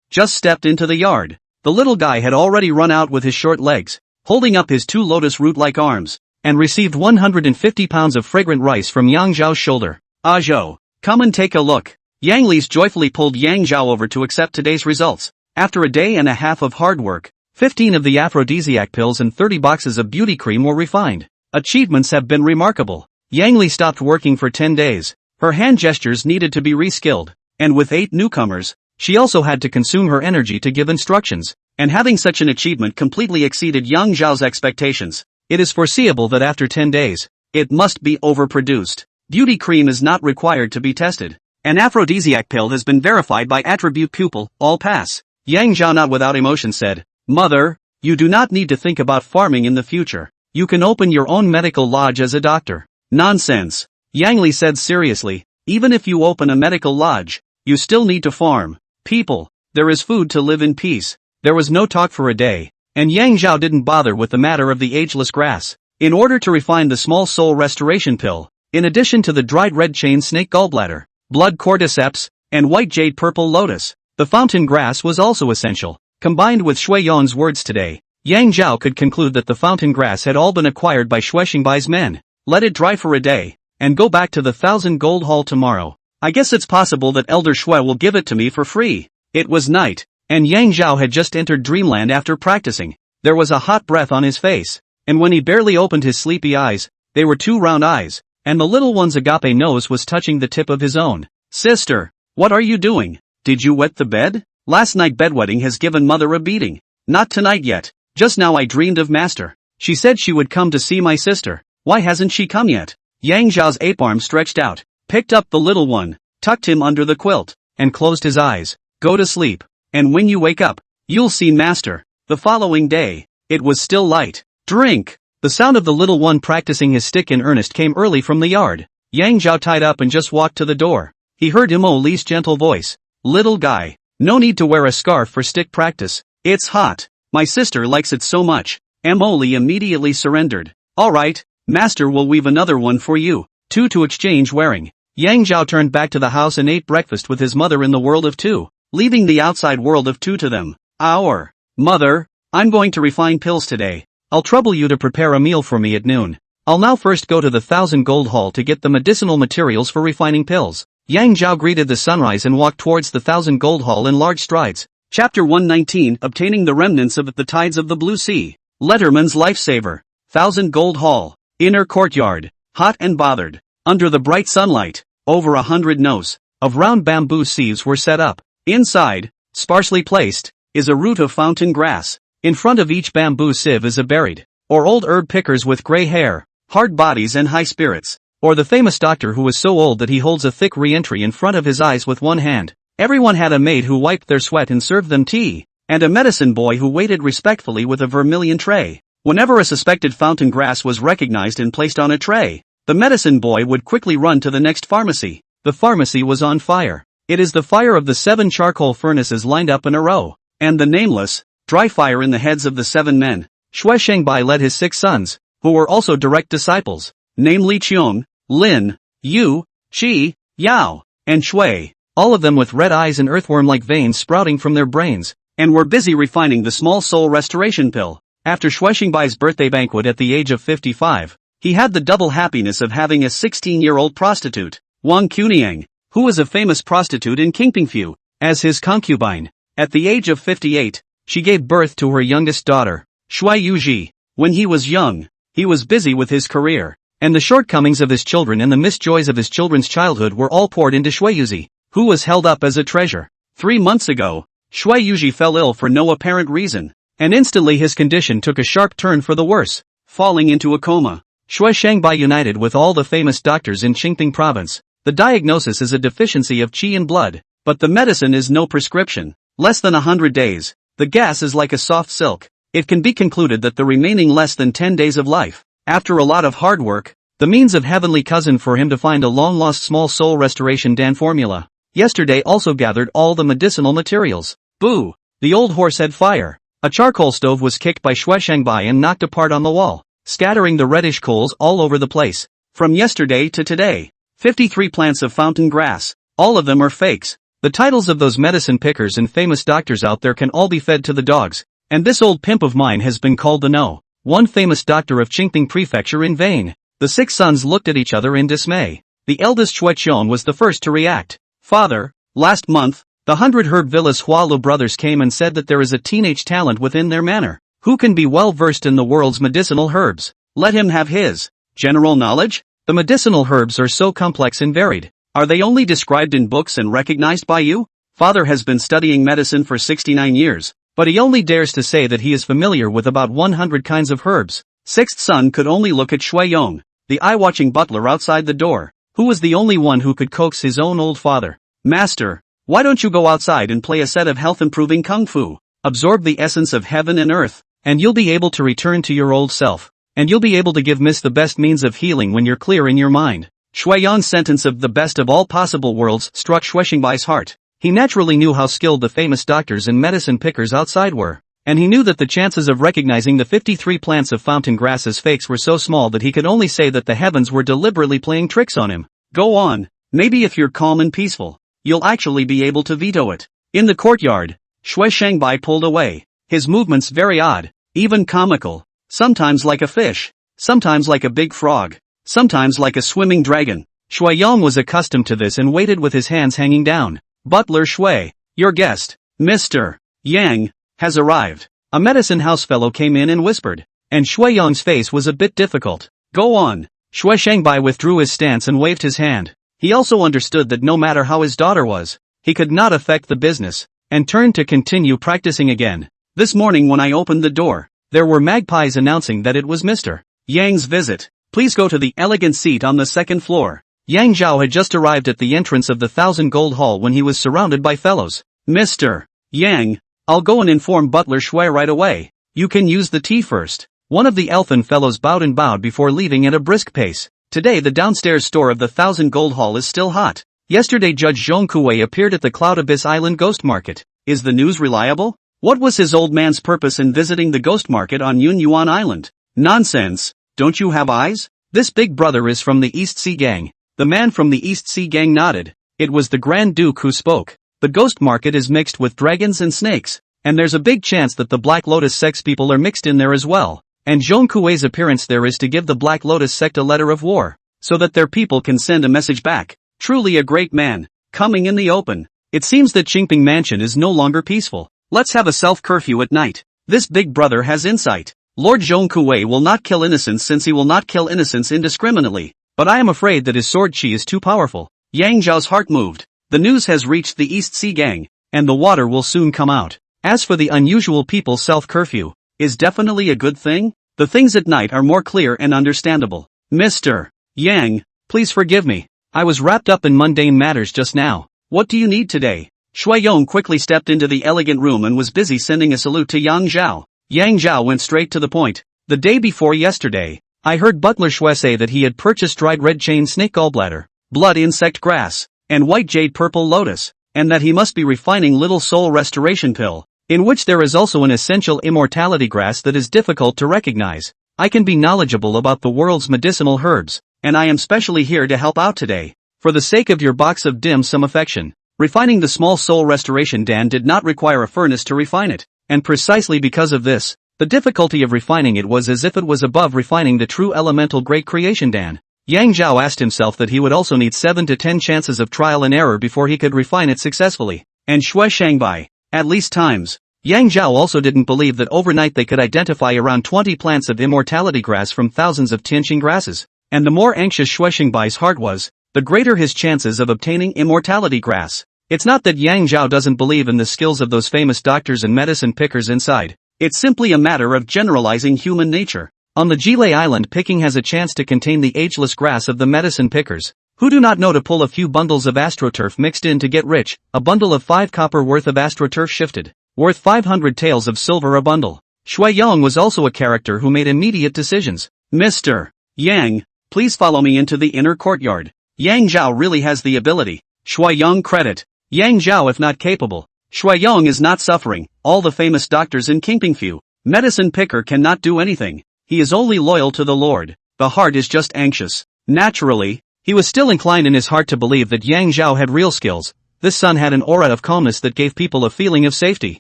just stepped into the yard. The little guy had already run out with his short legs, holding up his 2 lotus root-like arms, and received 150 pounds of fragrant rice from Yang Zhao's shoulder. Zhao, come and take a look. Yang Li's joyfully pulled Yang Zhao over to accept today's results. After a day and a half of hard work, 15 of the aphrodisiac pills and 30 boxes of beauty cream were refined. Achievements have been remarkable. Yang Li stopped working for 10 days. Her hand gestures needed to be reskilled, and with 8 newcomers, she also had to consume her energy to give instructions, and having such an achievement completely exceeded Yang Zhao's expectations. It is foreseeable that after 10 days, it must be overproduced. Beauty cream is not required to be tested. An aphrodisiac pill has been verified by attribute pupil, all pass. Yang Zhao not without emotion said, Mother, you do not need to think about farming in the future. You can open your own medical lodge as a doctor. Nonsense. Yang Li said seriously, even if you open a medical lodge, you still need to farm. People, there is food to live in peace. There was no talk for a day, and Yang Zhao didn't bother with the matter of the ageless grass. In order to refine the small soul restoration pill, in addition to the dried red chain snake gallbladder, blood cordyceps, and white jade purple lotus, the fountain grass was also essential. Combined with Shui Yon's words today, Yang Zhao could conclude that the fountain grass had all been acquired by Shui Xingbai's men. Let it dry for a day, and go back to the 1,000 gold hall tomorrow. I guess it's possible that Elder Shui will give it to me for free. It was night, and Yang Zhao had just entered dreamland after practicing. There was a hot breath on his face, and when he barely opened his sleepy eyes, they were 2 round eyes, and the little one's agape nose was touching the tip of his own. Sister, what are you doing? Did you wet the bed? Last night bedwetting has given mother a beating. Not tonight yet. Just now I dreamed of master. She said she would come to see my sister. Why hasn't she come yet? Yang Zhao's ape arm stretched out, picked up the little one, tucked him under the quilt, and closed his eyes. Go to sleep, and when you wake up, you'll see master. The following day, it was still light. Drink! The sound of the little one practicing his stick in earnest came early from the yard. Yang Zhao tied up and just walked to the door. He heard Mo Li's gentle voice. Little guy, no need to wear a scarf for stick practice. It's hot. My sister likes it so much. Mo Li immediately surrendered. Alright, master will weave another one for you. 2 to exchange wearing. Yang Zhao turned back to the house and ate breakfast with his mother in the world of 2, leaving the outside world of 2 to them. Our mother, I'm going to refine pills today. I'll trouble you to prepare a meal for me at noon. I'll now first go to the 1,000 Gold Hall to get the medicinal materials for refining pills. Yang Zhao greeted the sunrise and walked towards the 1,000 Gold Hall in large strides. Chapter 119, Obtaining the Remnants of the Tides of the Blue Sea. Letterman's Lifesaver. 1,000 Gold Hall. Inner courtyard. Hot and bothered. Under the bright sunlight, over 100 nos of round bamboo sieves were set up. Inside, sparsely placed, is a root of fountain grass. In front of each bamboo sieve is a buried, or old herb pickers with gray hair, hard bodies and high spirits, or the famous doctor who was so old that he holds a thick re-entry in front of his eyes with one hand. Everyone had a maid who wiped their sweat and served them tea, and a medicine boy who waited respectfully with a vermilion tray. Whenever a suspected fountain grass was recognized and placed on a tray, the medicine boy would quickly run to the next pharmacy. The pharmacy was on fire. It is the fire of the 7 charcoal furnaces lined up in a row, and the nameless, dry fire in the heads of the 7 men. Shui Shengbai led his 6 sons, who were also direct disciples, namely Qiong, Lin, Yu, Qi, Yao, and Shui, all of them with red eyes and earthworm-like veins sprouting from their brains, and were busy refining the small soul restoration pill. After Shui Shengbai's birthday banquet at the age of 55, he had the double happiness of having a 16-year-old prostitute, Wang Quniang, who was a famous prostitute in Qingpingfu, as his concubine. At the age of 58, she gave birth to her youngest daughter, Shui Yuji. When he was young, he was busy with his career, and the shortcomings of his children and the misjoys of his children's childhood were all poured into Shui Yuji, who was held up as a treasure. 3 months ago, Shui Yuji fell ill for no apparent reason, and instantly his condition took a sharp turn for the worse, falling into a coma. Shui Shengbai united with all the famous doctors in Qingping province. The diagnosis is a deficiency of qi in blood, but the medicine is no prescription. Less than 100 days. The gas is like a soft silk. It can be concluded that the remaining less than 10 days of life, after a lot of hard work, the means of heavenly cousin for him to find a long-lost small soul restoration Dan formula. Yesterday also gathered all the medicinal materials. Boo! The old horse had fire. A charcoal stove was kicked by Shui Shengbai and knocked apart on the wall, scattering the reddish coals all over the place. From yesterday to today, 53 plants of fountain grass. All of them are fakes. The titles of those medicine pickers and famous doctors out there can all be fed to the dogs. And this old pimp of mine has been called the No. 1 famous doctor of Qingping Prefecture in vain. The 6 sons looked at each other in dismay. The eldest Shui Qiong was the first to react. Father, last month, the 100 Herb Villas Hualu brothers came and said that there is a teenage talent within their manor, who can be well versed in the world's medicinal herbs. Let him have his general knowledge. The medicinal herbs are so complex and varied. Are they only described in books and recognized by you? Father has been studying medicine for 69 years, but he only dares to say that he is familiar with about 100 kinds of herbs. 6th son could only look at Shui Yong, the eye-watching butler outside the door, who was the only one who could coax his own old father. Master, why don't you go outside and play a set of health-improving kung fu? Absorb the essence of heaven and earth, and you'll be able to return to your old self, and you'll be able to give Miss the best means of healing when you're clear in your mind. Shui Yong's sentence of the best of all possible worlds struck Shui Shengbai's heart. He naturally knew how skilled the famous doctors and medicine pickers outside were, and he knew that the chances of recognizing the 53 plants of fountain grass as fakes were so small that he could only say that the heavens were deliberately playing tricks on him. Go on, maybe if you're calm and peaceful, you'll actually be able to veto it. In the courtyard, Shui Shengbai pulled away, his movements very odd, even comical, sometimes like a fish, sometimes like a big frog, sometimes like a swimming dragon. Shui Yong was accustomed to this and waited with his hands hanging down. Butler Shui, your guest, Mr. Yang, has arrived. A medicine house fellow came in and whispered, and Shui Yong's face was a bit difficult. Go on. Shui Shengbai withdrew his stance and waved his hand. He also understood that no matter how his daughter was, he could not affect the business, and turned to continue practicing again. This morning when I opened the door, there were magpies announcing that it was Mr. Yang's visit. Please go to the elegant seat on the 2nd floor. Yang Zhao had just arrived at the entrance of the 1,000 Gold Hall when he was surrounded by fellows. Mr. Yang, I'll go and inform Butler Shui right away. You can use the tea first. One of the elfin fellows bowed and bowed before leaving at a brisk pace. Today the downstairs store of the 1,000 Gold Hall is still hot. Yesterday Judge Zhong Kuwei appeared at the Cloud Abyss Island Ghost Market. Is the news reliable? What was his old man's purpose in visiting the ghost market on Yun Yuan Island? Nonsense. Don't you have eyes? This big brother is from the East Sea Gang. The man from the East Sea Gang nodded. It was the Grand Duke who spoke. The ghost market is mixed with dragons and snakes, and there's a big chance that the Black Lotus sex people are mixed in there as well. and Zhong Kuei's appearance there is to give the Black Lotus sect a letter of war, so that their people can send a message back. Truly a great man, coming in the open. It seems that Qingping Mansion is no longer peaceful. Let's have a self-curfew at night. This big brother has insight. Lord Zhong Kuei will not kill innocents since he will not kill innocents indiscriminately, but I am afraid that his sword chi is too powerful. Yang Zhao's heart moved. The news has reached the East Sea Gang, and the water will soon come out. As for the unusual people's self-curfew, is definitely a good thing? The things at night are more clear and understandable. Mr. Yang, please forgive me. I was wrapped up in mundane matters just now. What do you need today? Shui Yong quickly stepped into the elegant room and was busy sending a salute to Yang Zhao. Yang Zhao went straight to the point. The day before yesterday, I heard Butler Shui say that he had purchased dried red chain snake gallbladder, blood insect grass, and white jade purple lotus, and that he must be refining little soul restoration pill, in which there is also an essential immortality grass that is difficult to recognize. I can be knowledgeable about the world's medicinal herbs, and I am specially here to help out today. For the sake of your box of dim sum affection, refining the small soul restoration dan did not require a furnace to refine it, and precisely because of this, the difficulty of refining it was as if it was above refining the true elemental great creation dan. Yang Zhao asked himself that he would also need 7 to 10 chances of trial and error before he could refine it successfully, and Shui Shangbai, at least times. Yang Zhao also didn't believe that overnight they could identify around 20 plants of immortality grass from thousands of Tianqing grasses, and the more anxious Shui Shangbai's heart was, the greater his chances of obtaining immortality grass. It's not that Yang Zhao doesn't believe in the skills of those famous doctors and medicine pickers inside, it's simply a matter of generalizing human nature. On the Jilei Island, picking has a chance to contain the ageless grass of the medicine pickers, who do not know to pull a few bundles of astroturf mixed in to get rich, a bundle of 5 copper worth of astroturf shifted, worth 500 taels of silver a bundle. Shui Yong was also a character who made immediate decisions. Mr. Yang, please follow me into the inner courtyard. Yang Zhao really has the ability. Shui Yong credit. Yang Zhao if not capable. Shui Yong is not suffering. All the famous doctors in Qingpingfu, medicine picker cannot do anything. He is only loyal to the Lord. The heart is just anxious. Naturally, he was still inclined in his heart to believe that Yang Zhao had real skills. This son had an aura of calmness that gave people a feeling of safety.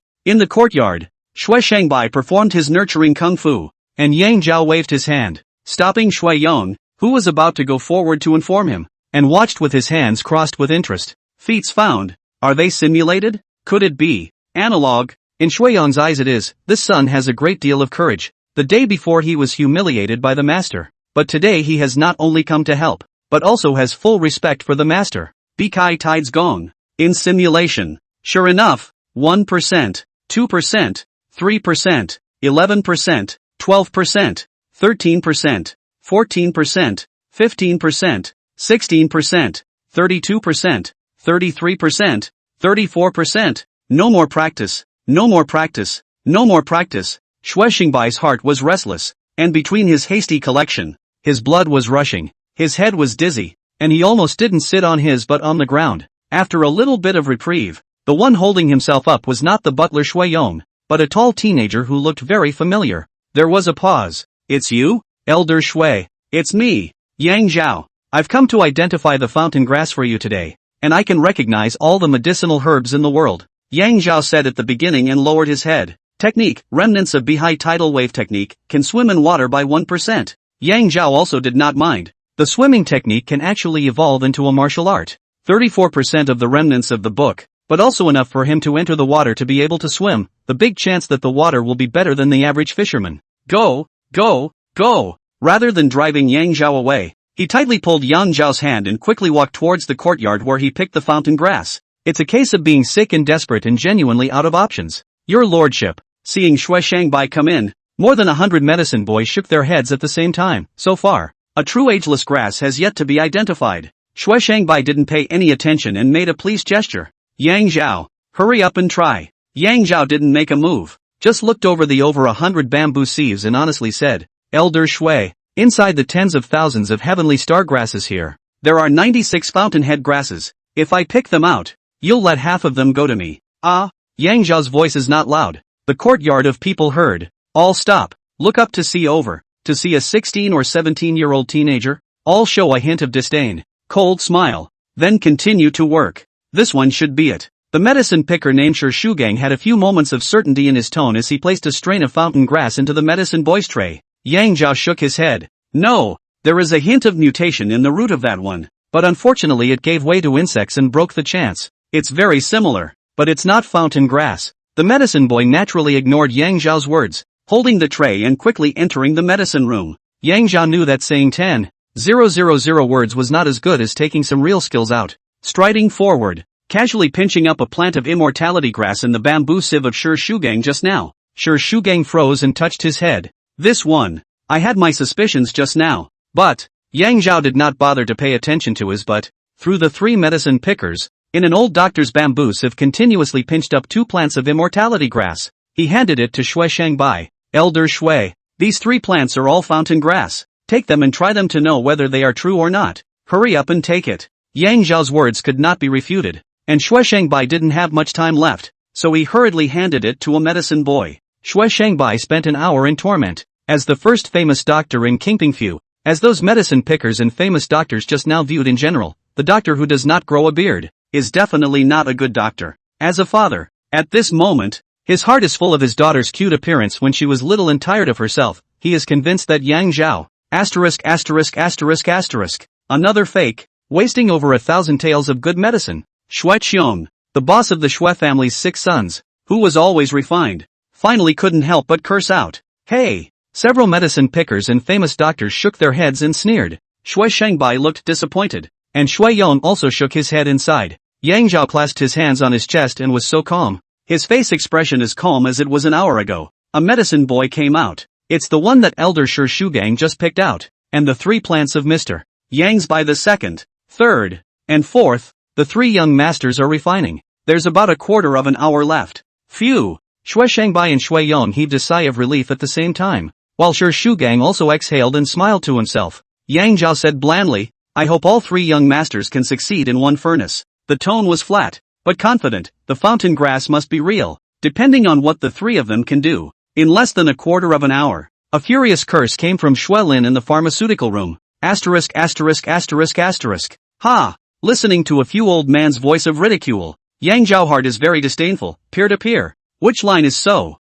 In the courtyard, Shui Shangbai performed his nurturing kung fu, and Yang Zhao waved his hand, stopping Shui Yong, who was about to go forward to inform him, and watched with his hands crossed with interest. Feats found. Are they simulated? Could it be analog? In Shui Yong's eyes it is. This son has a great deal of courage. The day before he was humiliated by the master, but today he has not only come to help, but also has full respect for the master. Bikai Tides Gong. In simulation. Sure enough, 1%, 2%, 3%, 11%, 12%, 13%, 14%, 15%, 16%, 32%, 33%, 34%. No more practice, no more practice, no more practice. Shui Shangbai's heart was restless, and between his hasty collection, his blood was rushing, his head was dizzy, and he almost didn't sit on his but on the ground. After a little bit of reprieve, the one holding himself up was not the butler Shui Yong, but a tall teenager who looked very familiar. There was a pause. It's you, Elder Shui? It's me, Yang Zhao. I've come to identify the fountain grass for you today, and I can recognize all the medicinal herbs in the world. Yang Zhao said at the beginning and lowered his head. Technique, remnants of Bihai tidal wave technique, can swim in water by 1%. Yang Zhao also did not mind. The swimming technique can actually evolve into a martial art. 34% of the remnants of the book, but also enough for him to enter the water to be able to swim, the big chance that the water will be better than the average fisherman. Go, go, go! Rather than driving Yang Zhao away, he tightly pulled Yang Zhao's hand and quickly walked towards the courtyard where he picked the fountain grass. It's a case of being sick and desperate and genuinely out of options. Your lordship. Seeing Shui Shangbai come in, more than 100 medicine boys shook their heads at the same time. So far, a true ageless grass has yet to be identified. Shui Shangbai didn't pay any attention and made a pleased gesture. Yang Zhao, hurry up and try. Yang Zhao didn't make a move, just looked over the over 100 bamboo sieves and honestly said, Elder Shui, inside the tens of thousands of heavenly star grasses here, there are 96 fountainhead grasses. If I pick them out, you'll let half of them go to me. Ah, Yang Zhao's voice is not loud. The courtyard of people heard. All stop, look up to see over, to see a 16 or 17-year-old teenager, all show a hint of disdain, cold smile, then continue to work. This one should be it. The medicine picker named Shi Shugang had a few moments of certainty in his tone as he placed a strain of fountain grass into the medicine boy's tray. Yang Zhao shook his head. No, there is a hint of mutation in the root of that one. But unfortunately it gave way to insects and broke the chance. It's very similar, but it's not fountain grass. The medicine boy naturally ignored Yang Zhao's words, holding the tray and quickly entering the medicine room. Yang Zhao knew that saying 10,000 words was not as good as taking some real skills out. Striding forward, casually pinching up a plant of immortality grass in the bamboo sieve of Shi Shugang just now. Shi Shugang froze and touched his head. This one. I had my suspicions just now. But Yang Zhao did not bother to pay attention to his but, through the three medicine pickers, in an old doctor's bamboo sieve continuously pinched up 2 plants of immortality grass. He handed it to Shui Shangbai. Elder Shui, these 3 plants are all fountain grass. Take them and try them to know whether they are true or not. Hurry up and take it. Yang Zhao's words could not be refuted, and Shui Shangbai didn't have much time left, so he hurriedly handed it to a medicine boy. Shui Shangbai spent an hour in torment, as the first famous doctor in Qingpingfu, as those medicine pickers and famous doctors just now viewed in general. The doctor who does not grow a beard is definitely not a good doctor. As a father, at this moment, his heart is full of his daughter's cute appearance when she was little and tired of herself. He is convinced that Yang Zhao, another fake, wasting over 1,000 tales of good medicine. Shui Qiong, the boss of the Shui family's 6 sons, who was always refined, finally couldn't help but curse out. Hey! Several medicine pickers and famous doctors shook their heads and sneered. Shui Shangbai looked disappointed, and Shui Yon also shook his head inside. Yang Zhao clasped his hands on his chest and was so calm. His face expression as calm as it was an hour ago. A medicine boy came out. It's the one that Elder Shi Shugang just picked out, and the 3 plants of Mr. Yang's by the 2nd, 3rd, and 4th, the 3 young masters are refining. There's about a quarter of an hour left. Phew! Shui Shangbai and Shui Yon heaved a sigh of relief at the same time, while Shi Shugang also exhaled and smiled to himself. Yang Zhao said blandly, I hope all 3 young masters can succeed in one furnace. The tone was flat, but confident. The fountain grass must be real, depending on what the 3 of them can do. In less than a quarter of an hour, a furious curse came from Shui Lin in the pharmaceutical room. Ha! Listening to a few old man's voice of ridicule, Yang Zhao heart is very disdainful. Peer-to-peer. Which line is so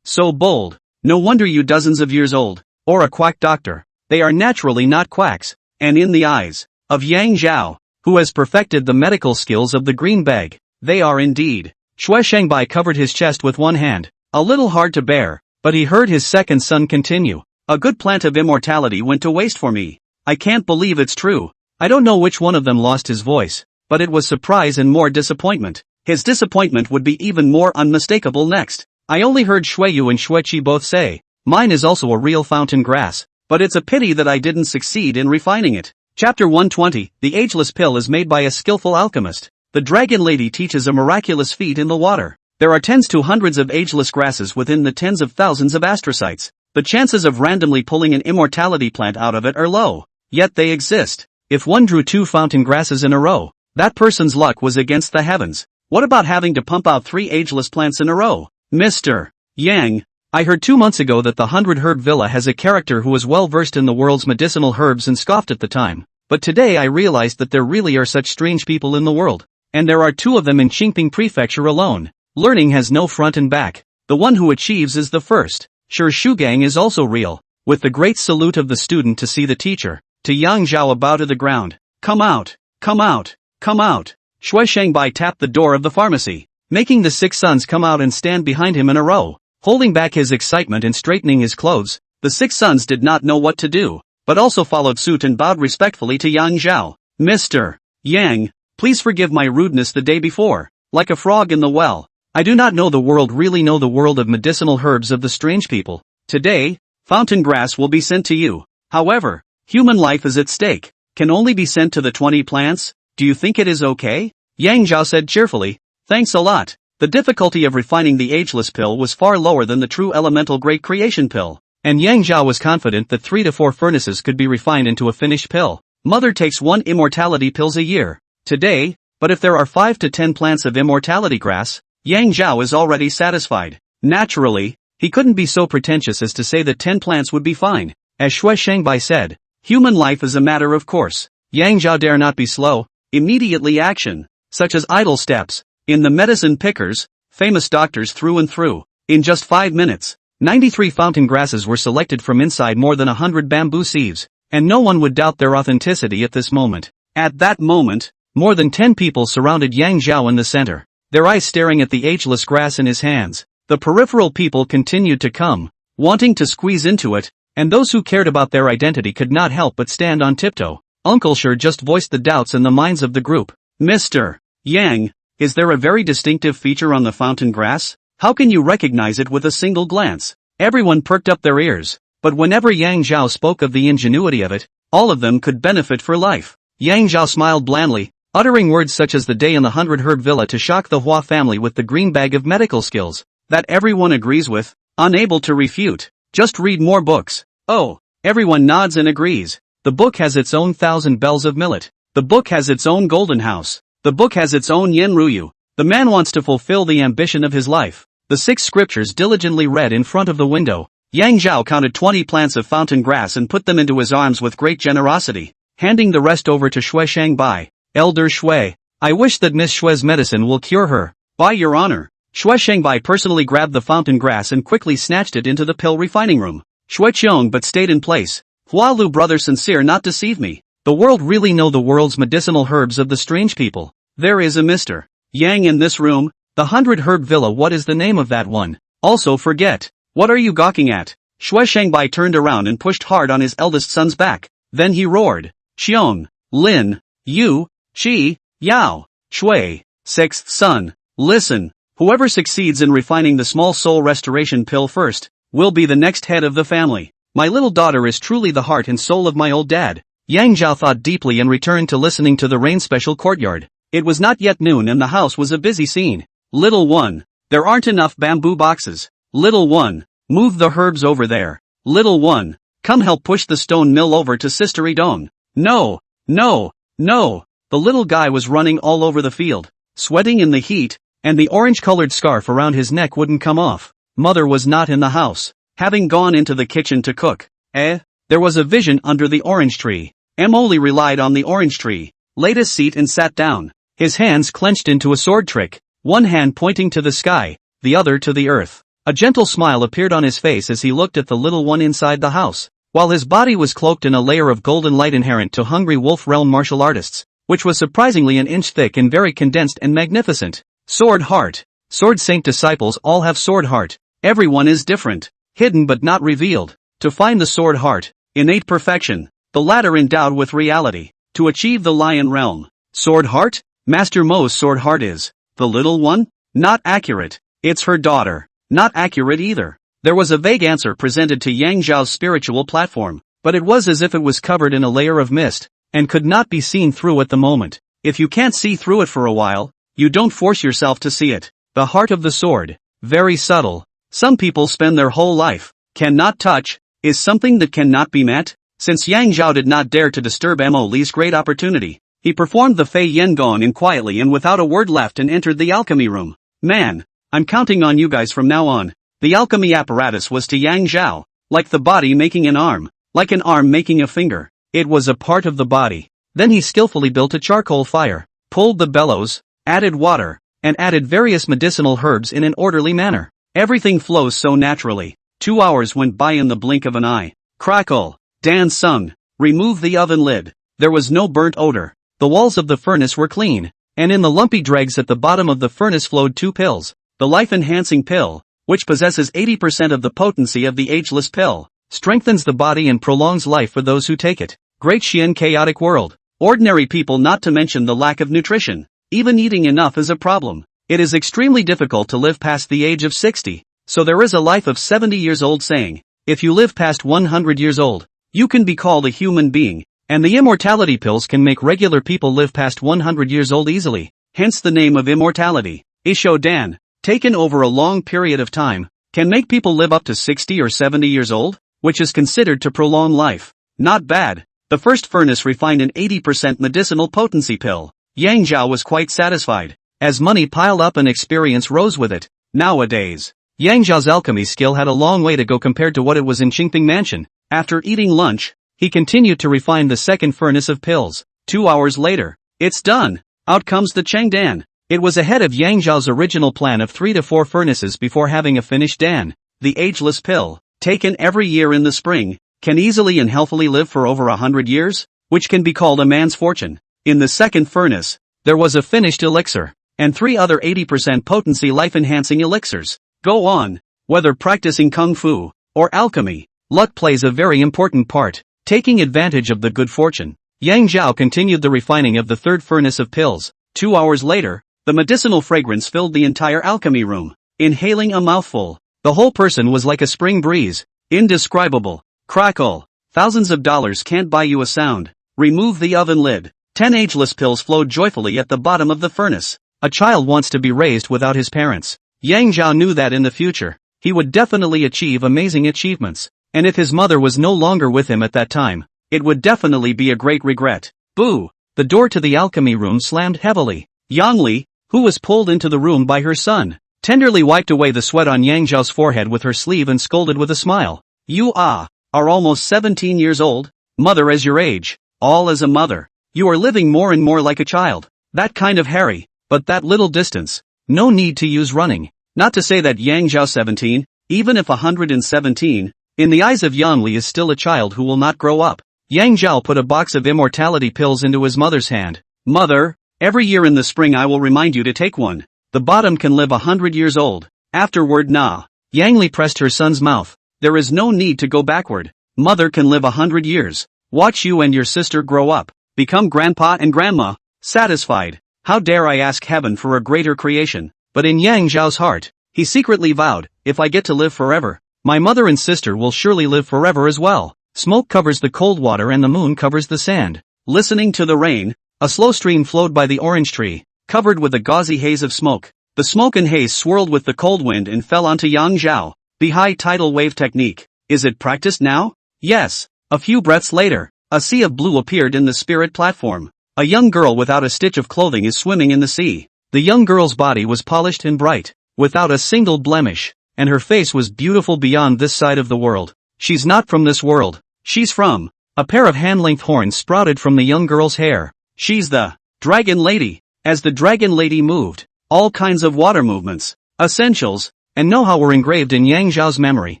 bold? No wonder you dozens of years old, or a quack doctor. They are naturally not quacks, and in the eyes of Yang Zhao, who has perfected the medical skills of the green bag, they are indeed. Shui Shangbai covered his chest with one hand, a little hard to bear, but he heard his second son continue. A good plant of immortality went to waste for me. I can't believe it's true. I don't know which one of them lost his voice, but it was surprise and more disappointment. His disappointment would be even more unmistakable next. I only heard Shui Yu and Shui Qi both say, mine is also a real fountain grass, but it's a pity that I didn't succeed in refining it. Chapter 120, The Ageless Pill is made by a skillful alchemist. The Dragon Lady teaches a miraculous feat in the water. There are tens to hundreds of ageless grasses within the tens of thousands of astrocytes. The chances of randomly pulling an immortality plant out of it are low, yet they exist. If one drew 2 fountain grasses in a row, that person's luck was against the heavens. What about having to pump out 3 ageless plants in a row? Mr. Yang, I heard 2 months ago that the 100 Herb Villa has a character who is well versed in the world's medicinal herbs and scoffed at the time. But today I realized that there really are such strange people in the world. And there are 2 of them in Qingping Prefecture alone. Learning has no front and back. The one who achieves is the first. Shi Shugang is also real. With the great salute of the student to see the teacher, to Yang Zhao bow to the ground. Come out, come out, come out. Shui Shangbai tapped the door of the pharmacy, making the 6 sons come out and stand behind him in a row. Holding back his excitement and straightening his clothes, the 6 sons did not know what to do, but also followed suit and bowed respectfully to Yang Zhao. Mr. Yang, please forgive my rudeness the day before. Like a frog in the well, I do not know the world of medicinal herbs of the strange people. Today, fountain grass will be sent to you. However, human life is at stake. Can only be sent to the 20 plants? Do you think it is okay? Yang Zhao said cheerfully. Thanks a lot. The difficulty of refining the ageless pill was far lower than the true elemental great creation pill. And Yang Zhao was confident that 3 to 4 furnaces could be refined into a finished pill. Mother takes 1 immortality pills a year. Today, but if there are 5 to 10 plants of immortality grass, Yang Zhao is already satisfied. Naturally, he couldn't be so pretentious as to say that 10 plants would be fine. As Shui Shangbai said, human life is a matter of course. Yang Zhao dare not be slow. Immediately action, such as idle steps. In the medicine pickers, famous doctors through and through. In just 5 minutes, 93 fountain grasses were selected from inside more than 100 bamboo sieves, and no one would doubt their authenticity at this moment. At that moment, more than 10 people surrounded Yang Zhao in the center, their eyes staring at the ageless grass in his hands. The peripheral people continued to come, wanting to squeeze into it, and those who cared about their identity could not help but stand on tiptoe. Uncle Sher just voiced the doubts in the minds of the group. Mr. Yang, is there a very distinctive feature on the fountain grass? How can you recognize it with a single glance? Everyone perked up their ears, but whenever Yang Zhao spoke of the ingenuity of it, all of them could benefit for life. Yang Zhao smiled blandly, uttering words such as the day in the 100-herb villa to shock the Hua family with the green bag of medical skills. That everyone agrees with, unable to refute. Just read more books. Oh, everyone nods and agrees. The book has its own 1,000 bells of millet. The book has its own golden house. The book has its own yen ruyu. The man wants to fulfill the ambition of his life. The 6 scriptures diligently read in front of the window. Yang Zhao counted 20 plants of fountain grass and put them into his arms with great generosity, handing the rest over to Shui Shangbai. Elder Shui, I wish that Miss Shui's medicine will cure her. By your honor. Shui Shangbai personally grabbed the fountain grass and quickly snatched it into the pill refining room. Shui Qiong but stayed in place. Hua Lu brother sincere not deceive me. The world really know the world's medicinal herbs of the strange people. There is a Mr. Yang in this room. The 100-herb villa, what is the name of that one? Also forget. What are you gawking at? Shui Shangbai turned around and pushed hard on his eldest son's back. Then he roared. Xiong, Lin, Yu, Qi, Yao, Shui, 6th son. Listen. Whoever succeeds in refining the small soul restoration pill first, will be the next head of the family. My little daughter is truly the heart and soul of my old dad. Yang Zhao thought deeply and returned to listening to the rain special courtyard. It was not yet noon and the house was a busy scene. Little one, there aren't enough bamboo boxes. Little one, move the herbs over there. Little one, come help push the stone mill over to Sister Idong. No, no, no. The little guy was running all over the field, sweating in the heat, and the orange-colored scarf around his neck wouldn't come off. Mother was not in the house, having gone into the kitchen to cook. There was a vision under the orange tree. Emoli relied on the orange tree, laid a seat and sat down. His hands clenched into a sword trick, one hand pointing to the sky, the other to the earth. A gentle smile appeared on his face as he looked at the little one inside the house, while his body was cloaked in a layer of golden light inherent to hungry wolf realm martial artists, which was surprisingly an inch thick and very condensed and magnificent. Sword heart. Sword saint disciples all have sword heart. Everyone is different, hidden but not revealed. To find the sword heart, innate perfection, the latter endowed with reality, to achieve the lion realm. Sword heart? Master Mo's sword heart is. The little one? Not accurate. It's her daughter. Not accurate either. There was a vague answer presented to Yang Zhao's spiritual platform, but it was as if it was covered in a layer of mist, and could not be seen through at the moment. If you can't see through it for a while, you don't force yourself to see it. The heart of the sword. Very subtle. Some people spend their whole life. Cannot touch. Is something that cannot be met. Since Yang Zhao did not dare to disturb Mo Li's great opportunity, he performed the Fei Yen Gong in quietly and without a word left and entered the alchemy room. Man, I'm counting on you guys from now on. The alchemy apparatus was to Yang Zhao, like the body making an arm, like an arm making a finger. It was a part of the body. Then he skillfully built a charcoal fire, pulled the bellows, added water, and added various medicinal herbs in an orderly manner. Everything flows so naturally. 2 hours went by in the blink of an eye. Crackle. Dan sung. Remove the oven lid. There was no burnt odor. The walls of the furnace were clean, and in the lumpy dregs at the bottom of the furnace flowed 2 pills. The life-enhancing pill, which possesses 80% of the potency of the ageless pill, strengthens the body and prolongs life for those who take it. Great Xian chaotic world. Ordinary people, not to mention the lack of nutrition. Even eating enough is a problem. It is extremely difficult to live past the age of 60, so there is a life of 70 years old saying, if you live past 100 years old, you can be called a human being, and the immortality pills can make regular people live past 100 years old easily, hence the name of immortality. Isho Dan, taken over a long period of time, can make people live up to 60 or 70 years old, which is considered to prolong life. Not bad. The first furnace refined an 80% medicinal potency pill. Yang Zhao was quite satisfied. As money piled up and experience rose with it. Nowadays, Yang Zhao's alchemy skill had a long way to go compared to what it was in Qingping Mansion. After eating lunch, he continued to refine the second furnace of pills. 2 hours later, it's done. Out comes the Chengdan. It was ahead of Yang Zhao's original plan of 3 to 4 furnaces before having a finished Dan. the ageless pill, taken every year in the spring, can easily and healthily live for over 100 years, which can be called a man's fortune. In the second furnace, there was a finished elixir, and 3 other 80% potency life-enhancing elixirs. Go on. Whether practicing kung fu or alchemy, luck plays a very important part. Taking advantage of the good fortune, Yang Zhao continued the refining of the third furnace of pills. 2 hours later, the medicinal fragrance filled the entire alchemy room. Inhaling a mouthful, the whole person was like a spring breeze. Indescribable. Crackle. Thousands of dollars can't buy you a sound. Remove the oven lid. 10 ageless pills flowed joyfully at the bottom of the furnace. A child wants to be raised without his parents. Yang Zhao knew that in the future, he would definitely achieve amazing achievements. And if his mother was no longer with him at that time, it would definitely be a great regret. Boo! The door to the alchemy room slammed heavily. Yang Li, who was pulled into the room by her son, tenderly wiped away the sweat on Yang Zhao's forehead with her sleeve and scolded with a smile. You are almost 17 years old, mother as your age, all as a mother. You are living more and more like a child. That kind of hurry, but that little distance. No need to use running. Not to say that Yang Zhao 17, even if 117, in the eyes of Yang Li is still a child who will not grow up. Yang Zhao put a box of immortality pills into his mother's hand. Mother, every year in the spring I will remind you to take one. The bottom can live 100 years old. Afterward nah. Yang Li pressed her son's mouth. There is no need to go backward. Mother can live 100 years. Watch you and your sister grow up. Become grandpa and grandma. Satisfied. How dare I ask heaven for a greater creation? But in Yang Zhao's heart, he secretly vowed, if I get to live forever, my mother and sister will surely live forever as well. Smoke covers the cold water and the moon covers the sand. Listening to the rain, a slow stream flowed by the orange tree, covered with a gauzy haze of smoke. The smoke and haze swirled with the cold wind and fell onto Yang Zhao. The high tidal wave technique. Is it practiced now? Yes. A few breaths later, a sea of blue appeared in the spirit platform. A young girl without a stitch of clothing is swimming in the sea. The young girl's body was polished and bright, without a single blemish, and her face was beautiful beyond this side of the world. She's not from this world. She's from. A pair of hand-length horns sprouted from the young girl's hair. She's the Dragon Lady. As the Dragon Lady moved, all kinds of water movements, essentials, and know-how were engraved in Yang Zhao's memory,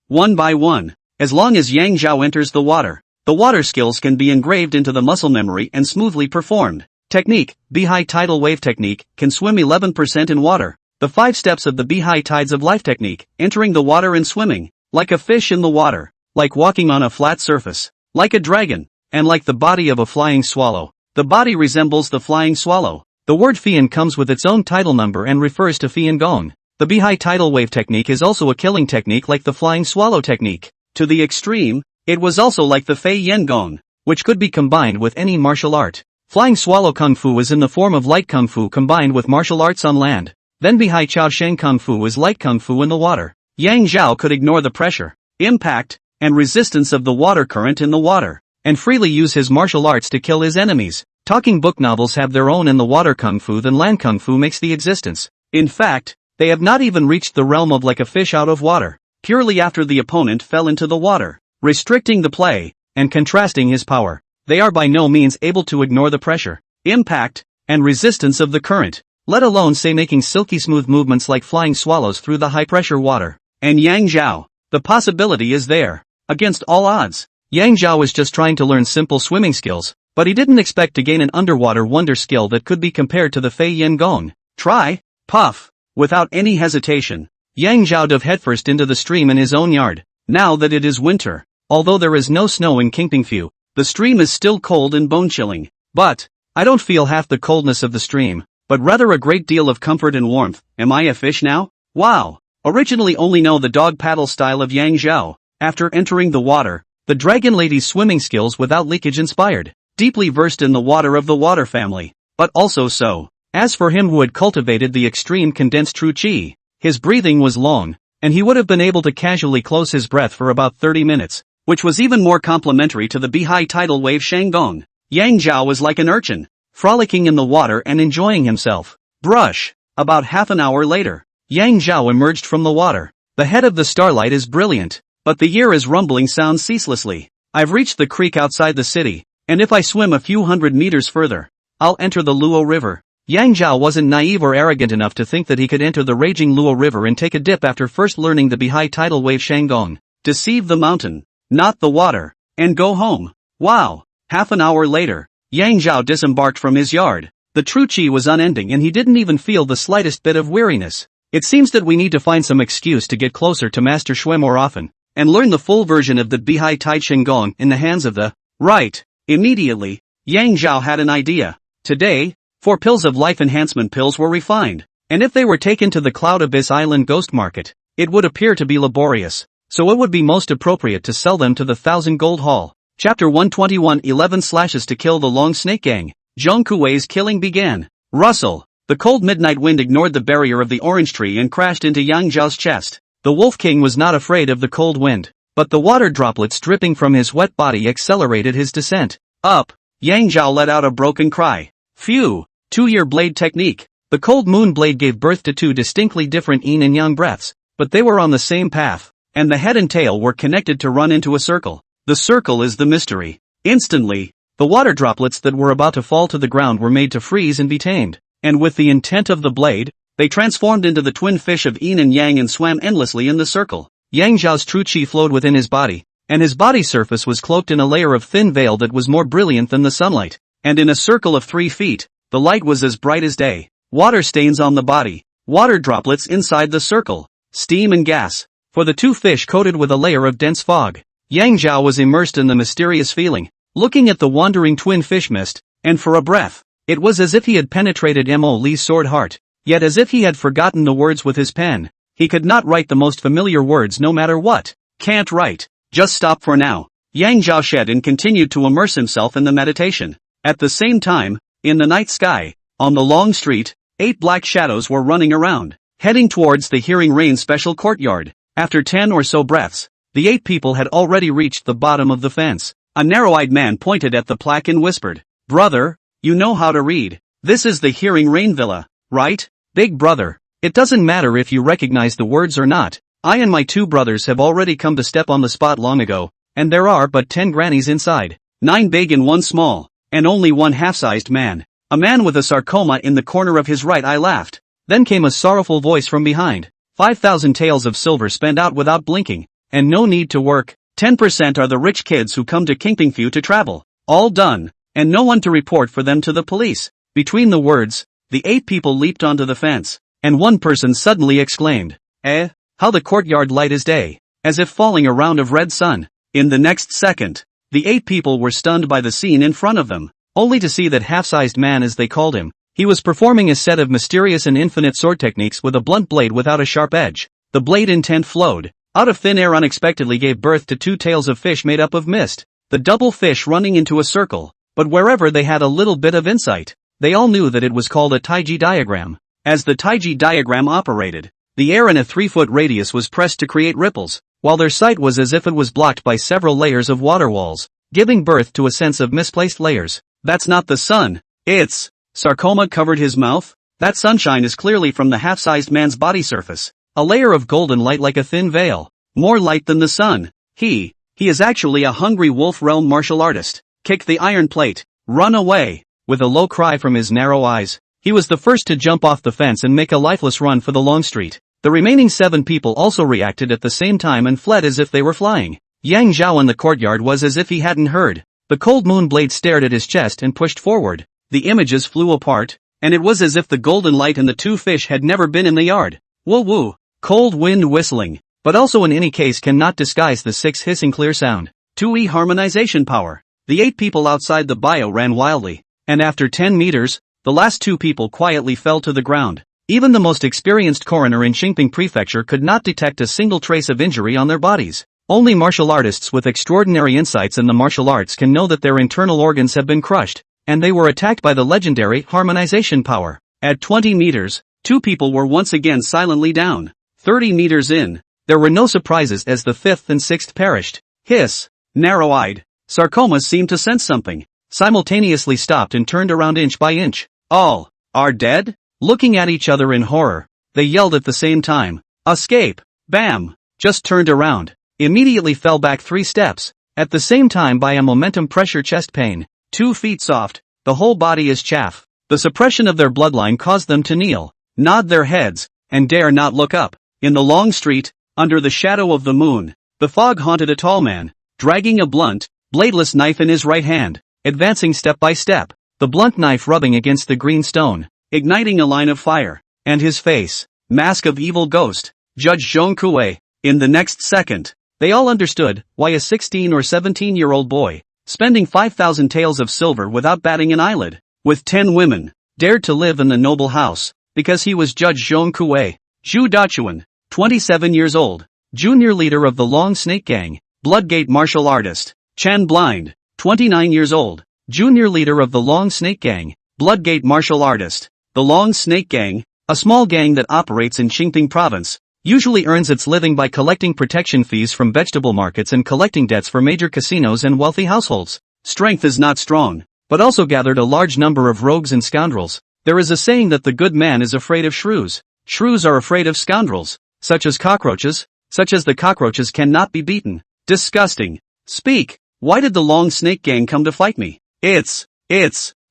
one by one. As long as Yang Zhao enters the water skills can be engraved into the muscle memory and smoothly performed. Technique, B-high tidal wave technique, can swim 11% in water. The 5 steps of the B-high tides of life technique, entering the water and swimming, like a fish in the water, like walking on a flat surface, like a dragon, and like the body of a flying swallow. The body resembles the flying swallow. The word Fian comes with its own tidal number and refers to Fian Gong. The B-high tidal wave technique is also a killing technique like the flying swallow technique. To the extreme, it was also like the Fei Yen Gong, which could be combined with any martial art. Flying swallow kung fu is in the form of light kung fu combined with martial arts on land. Then B-high Chao Sheng kung fu is light kung fu in the water. Yang Zhao could ignore the pressure, impact, and resistance of the water current in the water, and freely use his martial arts to kill his enemies. Talking book novels have their own in the water kung fu than land kung fu makes the existence. In fact, they have not even reached the realm of like a fish out of water, purely after the opponent fell into the water, restricting the play, and contrasting his power. They are by no means able to ignore the pressure, impact, and resistance of the current, let alone say making silky smooth movements like flying swallows through the high-pressure water. And Yang Zhao, the possibility is there. Against all odds, Yang Zhao was just trying to learn simple swimming skills, but he didn't expect to gain an underwater wonder skill that could be compared to the Fei Yen Gong. Try, puff, without any hesitation. Yang Zhao dove headfirst into the stream in his own yard. Now that it is winter, although there is no snow in Qingpingfu, the stream is still cold and bone-chilling. But, I don't feel half the coldness of the stream, but rather a great deal of comfort and warmth. Am I a fish now? Wow! Originally only know the dog paddle style of Yang Zhao. After entering the water, the Dragon Lady's swimming skills without leakage inspired, deeply versed in the water of the water family, but also so. As for him who had cultivated the extreme condensed true qi, his breathing was long, and he would have been able to casually close his breath for about 30 minutes, which was even more complementary to the B-high tidal wave Shanggong. Yang Zhao was like an urchin, frolicking in the water and enjoying himself. Brush. About half an hour later, Yang Zhao emerged from the water. The head of the starlight is brilliant, but the year is rumbling sounds ceaselessly. I've reached the creek outside the city, and if I swim a few hundred meters further, I'll enter the Luo River. Yang Zhao wasn't naive or arrogant enough to think that he could enter the raging Luo River and take a dip after first learning the Bihai tidal wave Shanggong, deceive the mountain, not the water, and go home. Wow! Half an hour later, Yang Zhao disembarked from his yard. The true qi was unending and he didn't even feel the slightest bit of weariness. It seems that we need to find some excuse to get closer to Master Shui more often, and learn the full version of the Bihai Tide Shanggong in the hands of the right. Immediately, Yang Zhao had an idea. Today, 4 pills of life enhancement pills were refined, and if they were taken to the Cloud Abyss Island Ghost Market, it would appear to be laborious, so it would be most appropriate to sell them to the 1,000 Gold Hall. Chapter 121 11 Slashes to kill the Long Snake Gang. Zhang Kuwei's killing began. Rustle. The cold midnight wind ignored the barrier of the orange tree and crashed into Yang Zhao's chest. The Wolf King was not afraid of the cold wind, but the water droplets dripping from his wet body accelerated his descent. Up. Yang Zhao let out a broken cry. Phew. 2-year blade technique. The cold moon blade gave birth to 2 distinctly different yin and yang breaths, but they were on the same path, and the head and tail were connected to run into a circle. The circle is the mystery. Instantly, the water droplets that were about to fall to the ground were made to freeze and be tamed, and with the intent of the blade, they transformed into the twin fish of yin and yang and swam endlessly in the circle. Yang Zhao's true qi flowed within his body, and his body surface was cloaked in a layer of thin veil that was more brilliant than the sunlight, and in a circle of 3 feet, the light was as bright as day. Water stains on the body, water droplets inside the circle, steam and gas, for the 2 fish coated with a layer of dense fog. Yang Zhao was immersed in the mysterious feeling, looking at the wandering twin fish mist, and for a breath, it was as if he had penetrated Mo Li's sword heart, yet as if he had forgotten the words with his pen. He could not write the most familiar words no matter what. Can't write. Just stop for now. Yang Zhao shed and continued to immerse himself in the meditation. At the same time, in the night sky, on the long street, 8 black shadows were running around, heading towards the Hearing Rain special courtyard. After 10 or so breaths, the 8 people had already reached the bottom of the fence. A narrow-eyed man pointed at the plaque and whispered, "Brother, you know how to read. This is the Hearing Rain Villa, right?" "Big brother, it doesn't matter if you recognize the words or not. I and my 2 brothers have already come to step on the spot long ago, and there are but 10 grannies inside. 9 big and 1 small, and only 1 half-sized man. A man with a sarcoma in the corner of his right eye laughed. Then came a sorrowful voice from behind. 5,000 taels of silver spent out without blinking, and no need to work. 10% are the rich kids who come to Kingpingfu to travel. All done, and no one to report for them to the police." Between the words, the 8 people leaped onto the fence, and one person suddenly exclaimed, how the courtyard light is day, as if falling a round of red sun. In the next second, the 8 people were stunned by the scene in front of them, only to see that half-sized man, as they called him. He was performing a set of mysterious and infinite sword techniques with a blunt blade without a sharp edge. The blade intent flowed out of thin air, unexpectedly gave birth to 2 tails of fish made up of mist, the double fish running into a circle. But wherever they had a little bit of insight, they all knew that it was called a Taiji diagram. As the Taiji diagram operated, the air in a 3-foot radius was pressed to create ripples, while their sight was as if it was blocked by several layers of water walls, giving birth to a sense of misplaced layers. "That's not the sun, it's..." Sarcoma covered his mouth. "That sunshine is clearly from the half-sized man's body surface. A layer of golden light like a thin veil. More light than the sun. He is actually a hungry wolf realm martial artist. Kick the iron plate. Run away." With a low cry from his narrow eyes, he was the first to jump off the fence and make a lifeless run for the long street. The remaining 7 people also reacted at the same time and fled as if they were flying. Yang Zhao in the courtyard was as if he hadn't heard. The cold moon blade stared at his chest and pushed forward. The images flew apart, and it was as if the golden light and the 2 fish had never been in the yard. Woo woo. Cold wind whistling, but also in any case cannot disguise the 6 hissing clear sound. 2E harmonization power. The 8 people outside the bio ran wildly, and after 10 meters, the last 2 people quietly fell to the ground. Even the most experienced coroner in Xingping Prefecture could not detect a single trace of injury on their bodies. Only martial artists with extraordinary insights in the martial arts can know that their internal organs have been crushed, and they were attacked by the legendary harmonization power. At 20 meters, 2 people were once again silently down. 30 meters in, there were no surprises as the 5th and 6th perished. Hiss. Narrow-eyed, Sarcoma seemed to sense something, simultaneously stopped and turned around inch by inch. "All are dead?" Looking at each other in horror, they yelled at the same time, "Escape!" Bam! Just turned around, immediately fell back 3 steps, at the same time by a momentum pressure chest pain. 2 feet soft, the whole body is chaff. The suppression of their bloodline caused them to kneel, nod their heads, and dare not look up. In the long street, under the shadow of the moon, the fog haunted a tall man, dragging a blunt, bladeless knife in his right hand, advancing step by step, the blunt knife rubbing against the green stone, igniting a line of fire, and his face, mask of evil ghost, Judge Zhong Kuei. In the next second, they all understood why a 16 or 17-year-old boy, spending 5,000 taels of silver without batting an eyelid, with 10 women, dared to live in the noble house, because he was Judge Zhong Kuei. Zhu Dachuan, 27 years old, junior leader of the Long Snake Gang, Bloodgate martial artist. Chen Blind, 29 years old, junior leader of the Long Snake Gang, Bloodgate martial artist. The Long Snake Gang, a small gang that operates in Qingting province, usually earns its living by collecting protection fees from vegetable markets and collecting debts for major casinos and wealthy households. Strength is not strong, but also gathered a large number of rogues and scoundrels. There is a saying that the good man is afraid of shrews. Shrews are afraid of scoundrels, such as the cockroaches cannot be beaten. Disgusting. Speak. Why did the Long Snake Gang come to fight me? It's.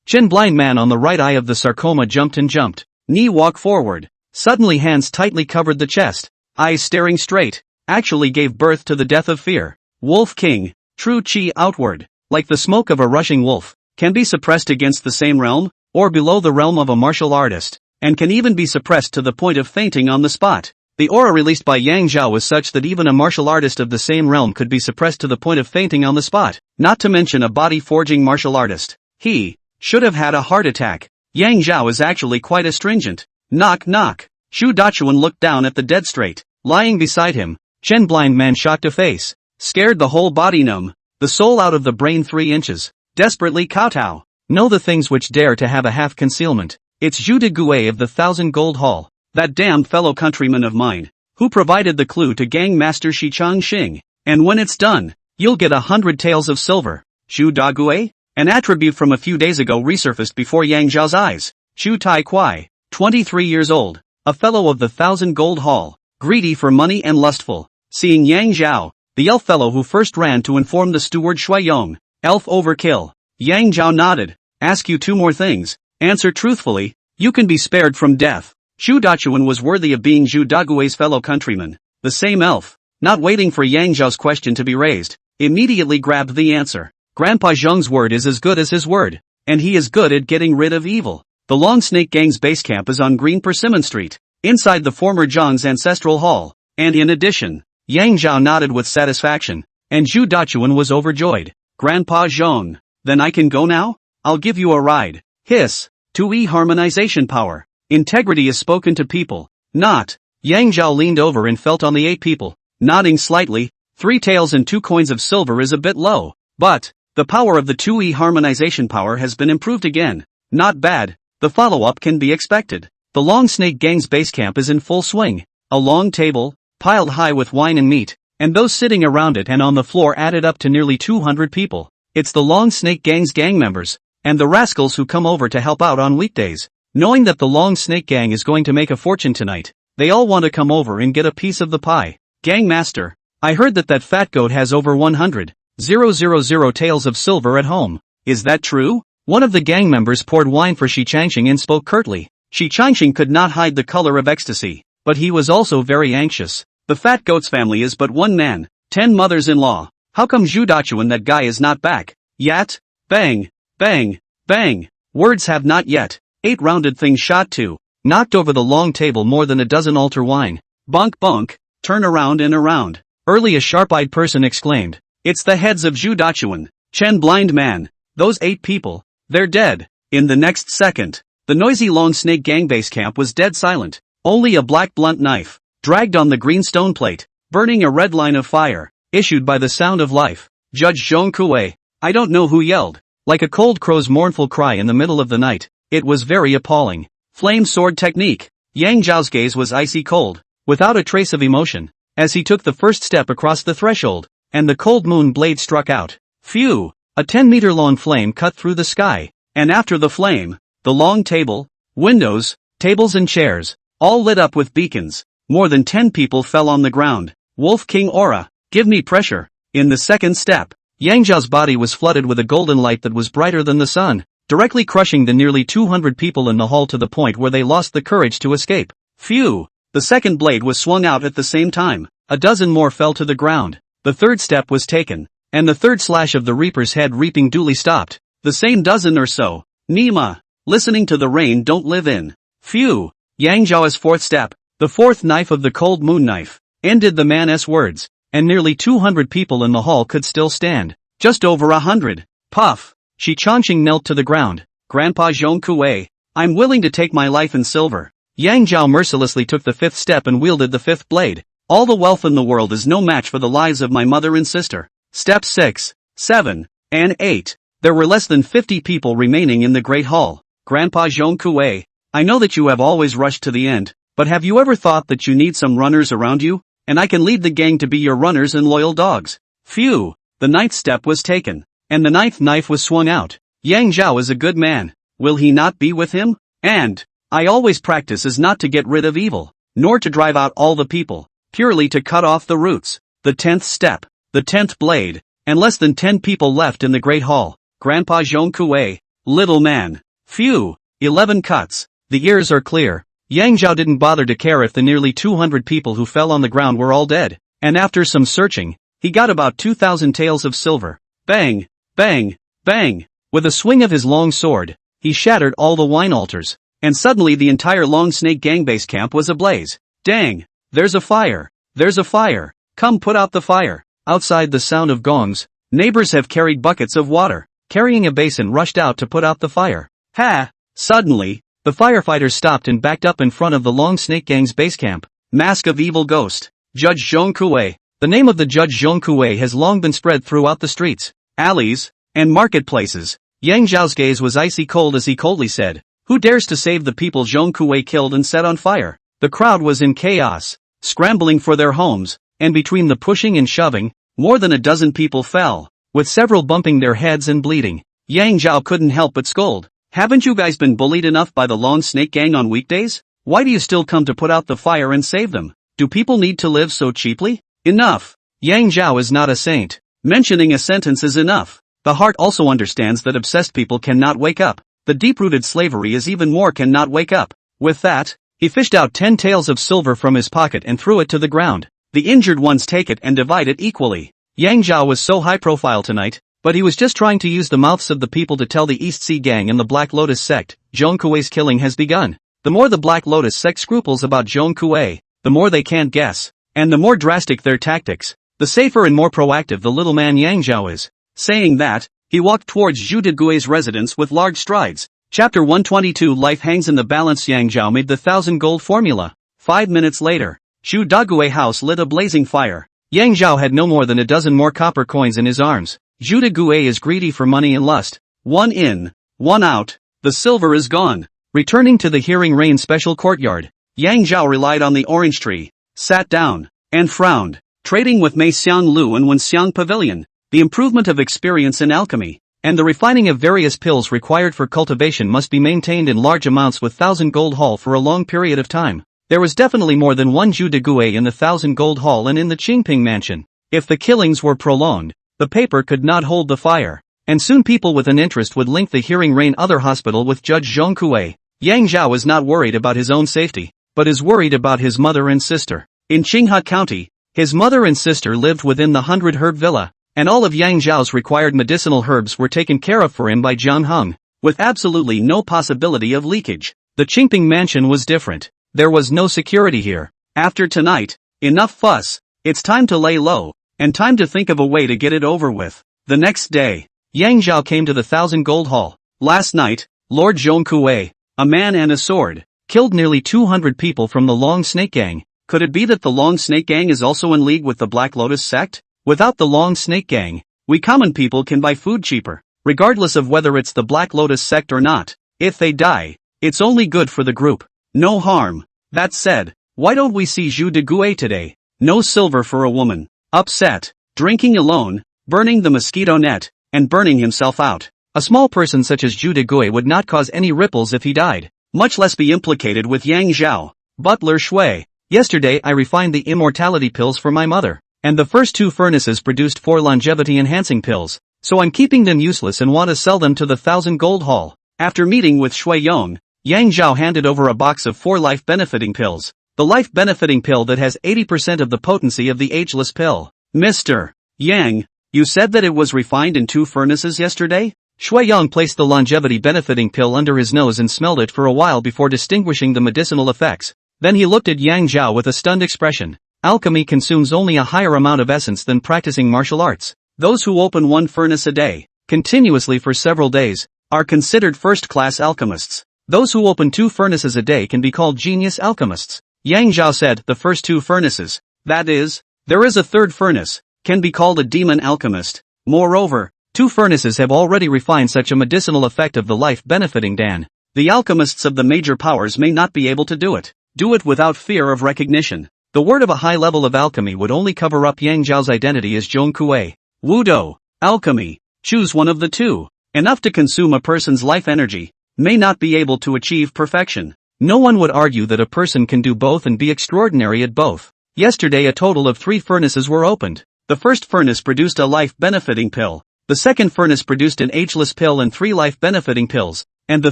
Chen Blind man on the right eye of the sarcoma jumped. Knee walk forward. Suddenly hands tightly covered the chest. Eyes staring straight. Actually gave birth to the death of fear. Wolf King. True chi outward. Like the smoke of a rushing wolf. Can be suppressed against the same realm, or below the realm of a martial artist. And can even be suppressed to the point of fainting on the spot. The aura released by Yang Zhao was such that even a martial artist of the same realm could be suppressed to the point of fainting on the spot, not to mention a body-forging martial artist. He should have had a heart attack. Yang Zhao is actually quite astringent. Knock knock. Zhu Dachuan looked down at the dead straight, lying beside him. Chen Blind man shot to face, scared the whole body numb, the soul out of the brain 3 inches, desperately kowtow. Know the things which dare to have a half concealment. It's Zhu de Gouet of the 1,000 Gold Hall, that damned fellow countryman of mine, who provided the clue to Gang Master Shichang Xing, and when it's done, you'll get 100 taels of silver. Zhu da Gouet? An attribute from a few days ago resurfaced before Yang Zhao's eyes. Zhu Tai Kuai, 23 years old, a fellow of the 1,000 Gold Hall, greedy for money and lustful. Seeing Yang Zhao, the elf fellow who first ran to inform the steward Shuiyong, elf overkill. Yang Zhao nodded. Ask you 2 more things. Answer truthfully, you can be spared from death. Zhu Dachuan was worthy of being Zhu Dagui's fellow countryman. The same elf, not waiting for Yang Zhao's question to be raised, immediately grabbed the answer. Grandpa Zheng's word is as good as his word, and he is good at getting rid of evil. The Long Snake Gang's base camp is on Green Persimmon Street, inside the former Zhang's ancestral hall, and in addition, Yang Zhao nodded with satisfaction, and Zhu Dachuan was overjoyed. Grandpa Zheng, then I can go now? I'll give you a ride. Hiss. 2E harmonization power. Integrity is spoken to people, not. Yang Zhao leaned over and felt on the 8 people, nodding slightly. 3 taels and 2 coins of silver is a bit low, but the power of the 2E harmonization power has been improved again. Not bad. The follow-up can be expected. The Long Snake Gang's base camp is in full swing. A long table, piled high with wine and meat, and those sitting around it and on the floor added up to nearly 200 people. It's the Long Snake Gang's gang members, and the rascals who come over to help out on weekdays. Knowing that the Long Snake Gang is going to make a fortune tonight, they all want to come over and get a piece of the pie. Gang Master, I heard that fat goat has over 100,000 taels of silver at home. Is that true? One of the gang members poured wine for Shi Changxing and spoke curtly. Shi Changxing could not hide the color of ecstasy, but he was also very anxious. The fat goat's family is but 1 man, 10 mothers-in-law. How come Zhu Dachuan that guy is not back yet? Bang, bang, bang. Words have not yet. 8 rounded things shot 2. Knocked over the long table more than a dozen altar wine. Bonk bonk, turn around and around. Early a sharp-eyed person exclaimed. It's the heads of Zhu Dachuan, Chen Blind man. Those 8 people, they're dead. In the next second, the noisy Long Snake Gang base camp was dead silent. Only a black blunt knife, dragged on the green stone plate, burning a red line of fire, issued by the sound of life. Judge Zhong Kuei. I don't know who yelled. Like a cold crow's mournful cry in the middle of the night. It was very appalling. Flame sword technique. Yang Zhao's gaze was icy cold, without a trace of emotion, as he took the first step across the threshold, and the cold moon blade struck out. Phew! A 10-meter-long flame cut through the sky, and after the flame, the long table, windows, tables and chairs, all lit up with beacons. More than 10 people fell on the ground. Wolf King aura, give me pressure. In the second step, Yang Zhao's body was flooded with a golden light that was brighter than the sun. directly crushing the nearly 200 people in the hall to the point where they lost the courage to escape. Phew! The second blade was swung out at the same time. A dozen more fell to the ground. The third step was taken, and the third slash of the reaper's head reaping duly stopped. The same dozen or so. Nima. Listening to the rain don't live in. Phew! Yang Zhao's fourth step, the fourth knife of the cold moon knife, ended the man's words, and nearly 200 people in the hall could still stand. Just over 100. Puff! Shi Changqing knelt to the ground. Grandpa Zhong Kuei, I'm willing to take my life in silver. Yang Zhao mercilessly took the fifth step and wielded the fifth blade. All the wealth in the world is no match for the lives of my mother and sister. Step 6, 7, and 8. There were less than 50 people remaining in the Great Hall. Grandpa Zhong Kuei, I know that you have always rushed to the end, but have you ever thought that you need some runners around you? And I can lead the gang to be your runners and loyal dogs. Phew! The ninth step was taken, and the ninth knife was swung out. Yang Zhao is a good man. Will he not be with him? And I always practice is not to get rid of evil, nor to drive out all the people, purely to cut off the roots. The 10th step, the 10th blade, and less than 10 people left in the Great Hall. Grandpa Zhong Kuei, little man. Phew! 11 cuts. The ears are clear. Yang Zhao didn't bother to care if the nearly 200 people who fell on the ground were all dead, and after some searching, he got about 2,000 taels of silver. Bang! Bang! Bang! With a swing of his long sword, he shattered all the wine altars, and suddenly the entire Long Snake Gang base camp was ablaze. Dang! There's a fire! There's a fire! Come put out the fire! Outside the sound of gongs, neighbors have carried buckets of water, carrying a basin rushed out to put out the fire. Ha! Suddenly, the firefighters stopped and backed up in front of the Long Snake Gang's base camp. Mask of Evil Ghost, Judge Zhong Kuei. The name of the Judge Zhong Kuei has long been spread throughout the streets, alleys, and marketplaces. Yang Zhao's gaze was icy cold as he coldly said, "Who dares to save the people Zhong Kuei killed and set on fire?" The crowd was in chaos, scrambling for their homes, and between the pushing and shoving, more than a dozen people fell, with several bumping their heads and bleeding. Yang Zhao couldn't help but scold. Haven't you guys been bullied enough by the Long Snake Gang on weekdays? Why do you still come to put out the fire and save them? Do people need to live so cheaply? Enough! Yang Zhao is not a saint. Mentioning a sentence is enough. The heart also understands that obsessed people cannot wake up. The deep-rooted slavery is even more cannot wake up. With that, he fished out 10 taels of silver from his pocket and threw it to the ground. The injured ones take it and divide it equally. Yang Zhao was so high profile tonight, but he was just trying to use the mouths of the people to tell the East Sea Gang and the Black Lotus sect, Zhong Kuei's killing has begun. The more the Black Lotus sect scruples about Zhong Kuei, the more they can't guess, and the more drastic their tactics, the safer and more proactive the little man Yang Zhao is. Saying that, he walked towards Zhu Degui's residence with large strides. Chapter 122 Life hangs in the balance. Yang Zhao made the 1,000 gold formula. 5 minutes later, Zhu Degui's house lit a blazing fire. Yang Zhao had no more than a dozen more copper coins in his arms. Zhu Degui is greedy for money and lust. One in, one out, the silver is gone. Returning to the Hearing Rain special courtyard, Yang Zhao relied on the orange tree, sat down, and frowned, trading with Mei Xiang Lu and Wenxiang Pavilion, the improvement of experience in alchemy, and the refining of various pills required for cultivation must be maintained in large amounts with 1,000 gold hall for a long period of time. There was definitely more than one Zhu Degui in the 1,000 gold hall and in the Qingping mansion. If the killings were prolonged, the paper could not hold the fire, and soon people with an interest would link the Hearing Rain Other Hospital with Judge Zhong Kuei. Yang Zhao is not worried about his own safety, but is worried about his mother and sister. In Qinghua County, his mother and sister lived within the 100-herb villa, and all of Yang Zhao's required medicinal herbs were taken care of for him by Jiang Heng, with absolutely no possibility of leakage. The Qingping mansion was different. There was no security here. After tonight, enough fuss, it's time to lay low, and time to think of a way to get it over with. The next day, Yang Zhao came to the 1,000 gold hall. Last night, Lord Zhong Kuei, a man and a sword, killed nearly 200 people from the Long Snake Gang. Could it be that the Long Snake Gang is also in league with the Black Lotus sect? Without the Long Snake Gang, we common people can buy food cheaper, regardless of whether it's the Black Lotus sect or not. If they die, it's only good for the group. No harm. That said, why don't we see Zhu Degui today? No silver for a woman. Upset, drinking alone, burning the mosquito net, and burning himself out. A small person such as Zhu Degui would not cause any ripples if he died, much less be implicated with Yang Zhao. Butler Shui. Yesterday I refined the immortality pills for my mother, and the first 2 furnaces produced 4 longevity-enhancing pills. so I'm keeping them useless and want to sell them to the 1,000 gold haul. After meeting with Shui Yong, Yang Zhao handed over a box of 4 life-benefiting pills. The life-benefiting pill that has 80% of the potency of the ageless pill. Mr. Yang, you said that it was refined in 2 furnaces yesterday? Shui Yong placed the longevity-benefiting pill under his nose and smelled it for a while before distinguishing the medicinal effects. Then he looked at Yang Zhao with a stunned expression. Alchemy consumes only a higher amount of essence than practicing martial arts. Those who open 1 furnace a day, continuously for several days, are considered first-class alchemists. Those who open 2 furnaces a day can be called genius alchemists. Yang Zhao said, the first 2 furnaces, that is, there is a 3rd furnace, can be called a demon alchemist. Moreover, 2 furnaces have already refined such a medicinal effect of the life-benefiting Dan. The alchemists of the major powers may not be able to do it without fear of recognition. The word of a high level of alchemy would only cover up Yang Zhao's identity as Zhong Kuei. Wudo, alchemy, choose one of the 2. Enough to consume a person's life energy, may not be able to achieve perfection. No one would argue that a person can do both and be extraordinary at both. Yesterday a total of 3 furnaces were opened. The first furnace produced a life-benefiting pill, the second furnace produced an ageless pill and 3 life-benefiting pills, and the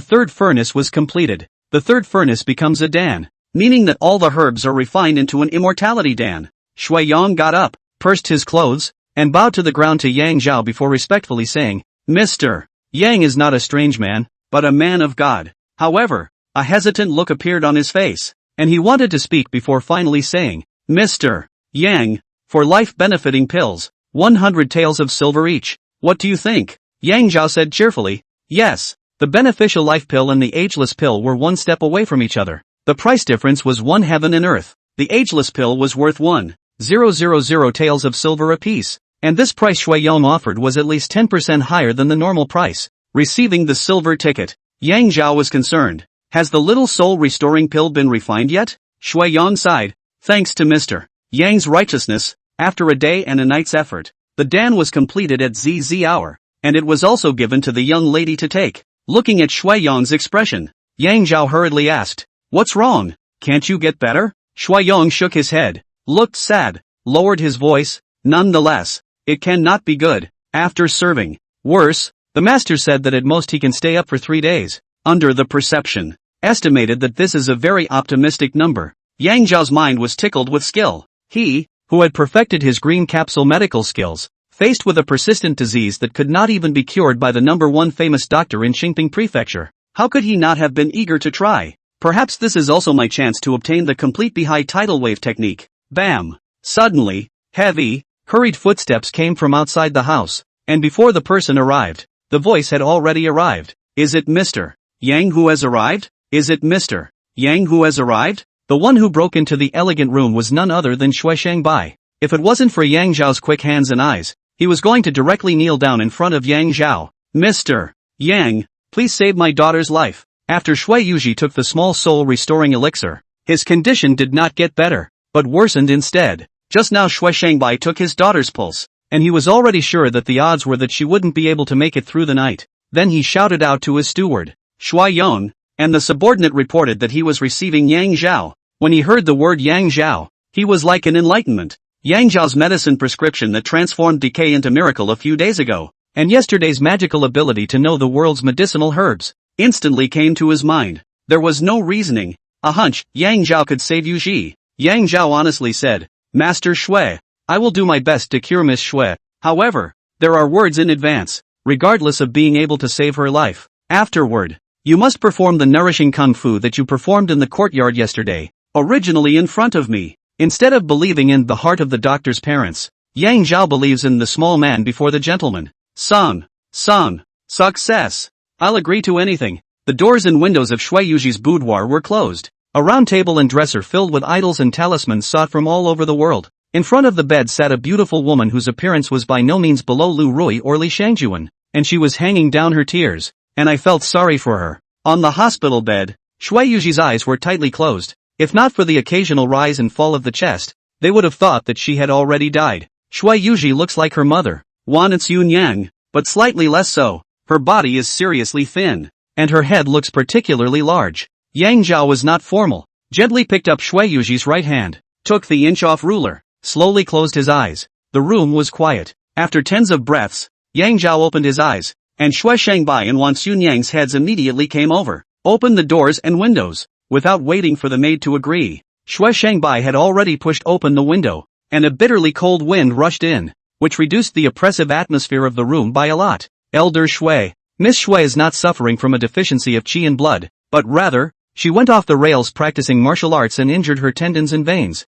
3rd furnace was completed. The 3rd furnace becomes a Dan, meaning that all the herbs are refined into an immortality Dan. Shui Yong got up, pursed his clothes, and bowed to the ground to Yang Zhao before respectfully saying, Mr. Yang is not a strange man, but a man of God. However, a hesitant look appeared on his face, and he wanted to speak before finally saying, Mr. Yang, for life-benefiting pills, 100 taels of silver each. What do you think? Yang Zhao said cheerfully, yes. The beneficial life pill and the ageless pill were 1 step away from each other. The price difference was 1 heaven and earth. The ageless pill was worth 1,000 taels of silver apiece, and this price Shui Yong offered was at least 10% higher than the normal price. Receiving the silver ticket, Yang Zhao was concerned. Has the little soul-restoring pill been refined yet? Shui Yong sighed. Thanks to Mr. Yang's righteousness, after a day and a night's effort, the Dan was completed at ZZ hour, and it was also given to the young lady to take. Looking at Shui Yong's expression, Yang Zhao hurriedly asked, What's wrong? Can't you get better? Shui Yong shook his head, looked sad, lowered his voice. Nonetheless, it cannot be good. After serving, worse, the master said that at most he can stay up for 3 days. Under the perception, estimated that this is a very optimistic number. Yang Zhao's mind was tickled with skill. He, who had perfected his green capsule medical skills, faced with a persistent disease that could not even be cured by the number 1 famous doctor in Xingping Prefecture. How could he not have been eager to try? Perhaps this is also my chance to obtain the complete Behi tidal wave technique. Bam! Suddenly, heavy, hurried footsteps came from outside the house, and before the person arrived, the voice had already arrived. Is it Mr. Yang who has arrived? Is it Mr. Yang who has arrived? The one who broke into the elegant room was none other than Shui Shangbai. If it wasn't for Yang Zhao's quick hands and eyes, he was going to directly kneel down in front of Yang Zhao. Mr. Yang, please save my daughter's life. After Shui Yuji took the small soul-restoring elixir, his condition did not get better, but worsened instead. Just now Shui Shangbai took his daughter's pulse, and he was already sure that the odds were that she wouldn't be able to make it through the night. Then he shouted out to his steward, Shui Yong, and the subordinate reported that he was receiving Yang Zhao. When he heard the word Yang Zhao, he was like an enlightenment. Yang Zhao's medicine prescription that transformed decay into miracle a few days ago, and yesterday's magical ability to know the world's medicinal herbs, instantly came to his mind. There was no reasoning, a hunch. Yang Zhao could save Yuji. Yang Zhao honestly said, Master Shui, I will do my best to cure Miss Shui. However, there are words in advance, regardless of being able to save her life. Afterward, you must perform the nourishing kung fu that you performed in the courtyard yesterday, originally in front of me. Instead of believing in the heart of the doctor's parents, Yang Zhao believes in the small man before the gentleman. Success. I'll agree to anything. The doors and windows of Shui Yuji's boudoir were closed. A round table and dresser filled with idols and talismans sought from all over the world. In front of the bed sat a beautiful woman whose appearance was by no means below Lu Rui or Li Shangjuan, and she was hanging down her tears, and I felt sorry for her. On the hospital bed, Shui Yuji's eyes were tightly closed. If not for the occasional rise and fall of the chest, they would have thought that she had already died. Shui Yuji looks like her mother, Wanitsun Yang, but slightly less so. Her body is seriously thin, and her head looks particularly large. Yang Zhao was not formal, gently picked up Shui Yuji's right hand, took the inch-off ruler, slowly closed his eyes. The room was quiet. After tens of breaths, Yang Zhao opened his eyes, and Shui Shangbai and Wan Xunyang's heads immediately came over, opened the doors and windows. Without waiting for the maid to agree, Shui Shangbai had already pushed open the window, and a bitterly cold wind rushed in, which reduced the oppressive atmosphere of the room by a lot. Elder Shui. Miss Shui is not suffering from a deficiency of qi and blood, but rather, she went off the rails practicing martial arts and injured her tendons and veins.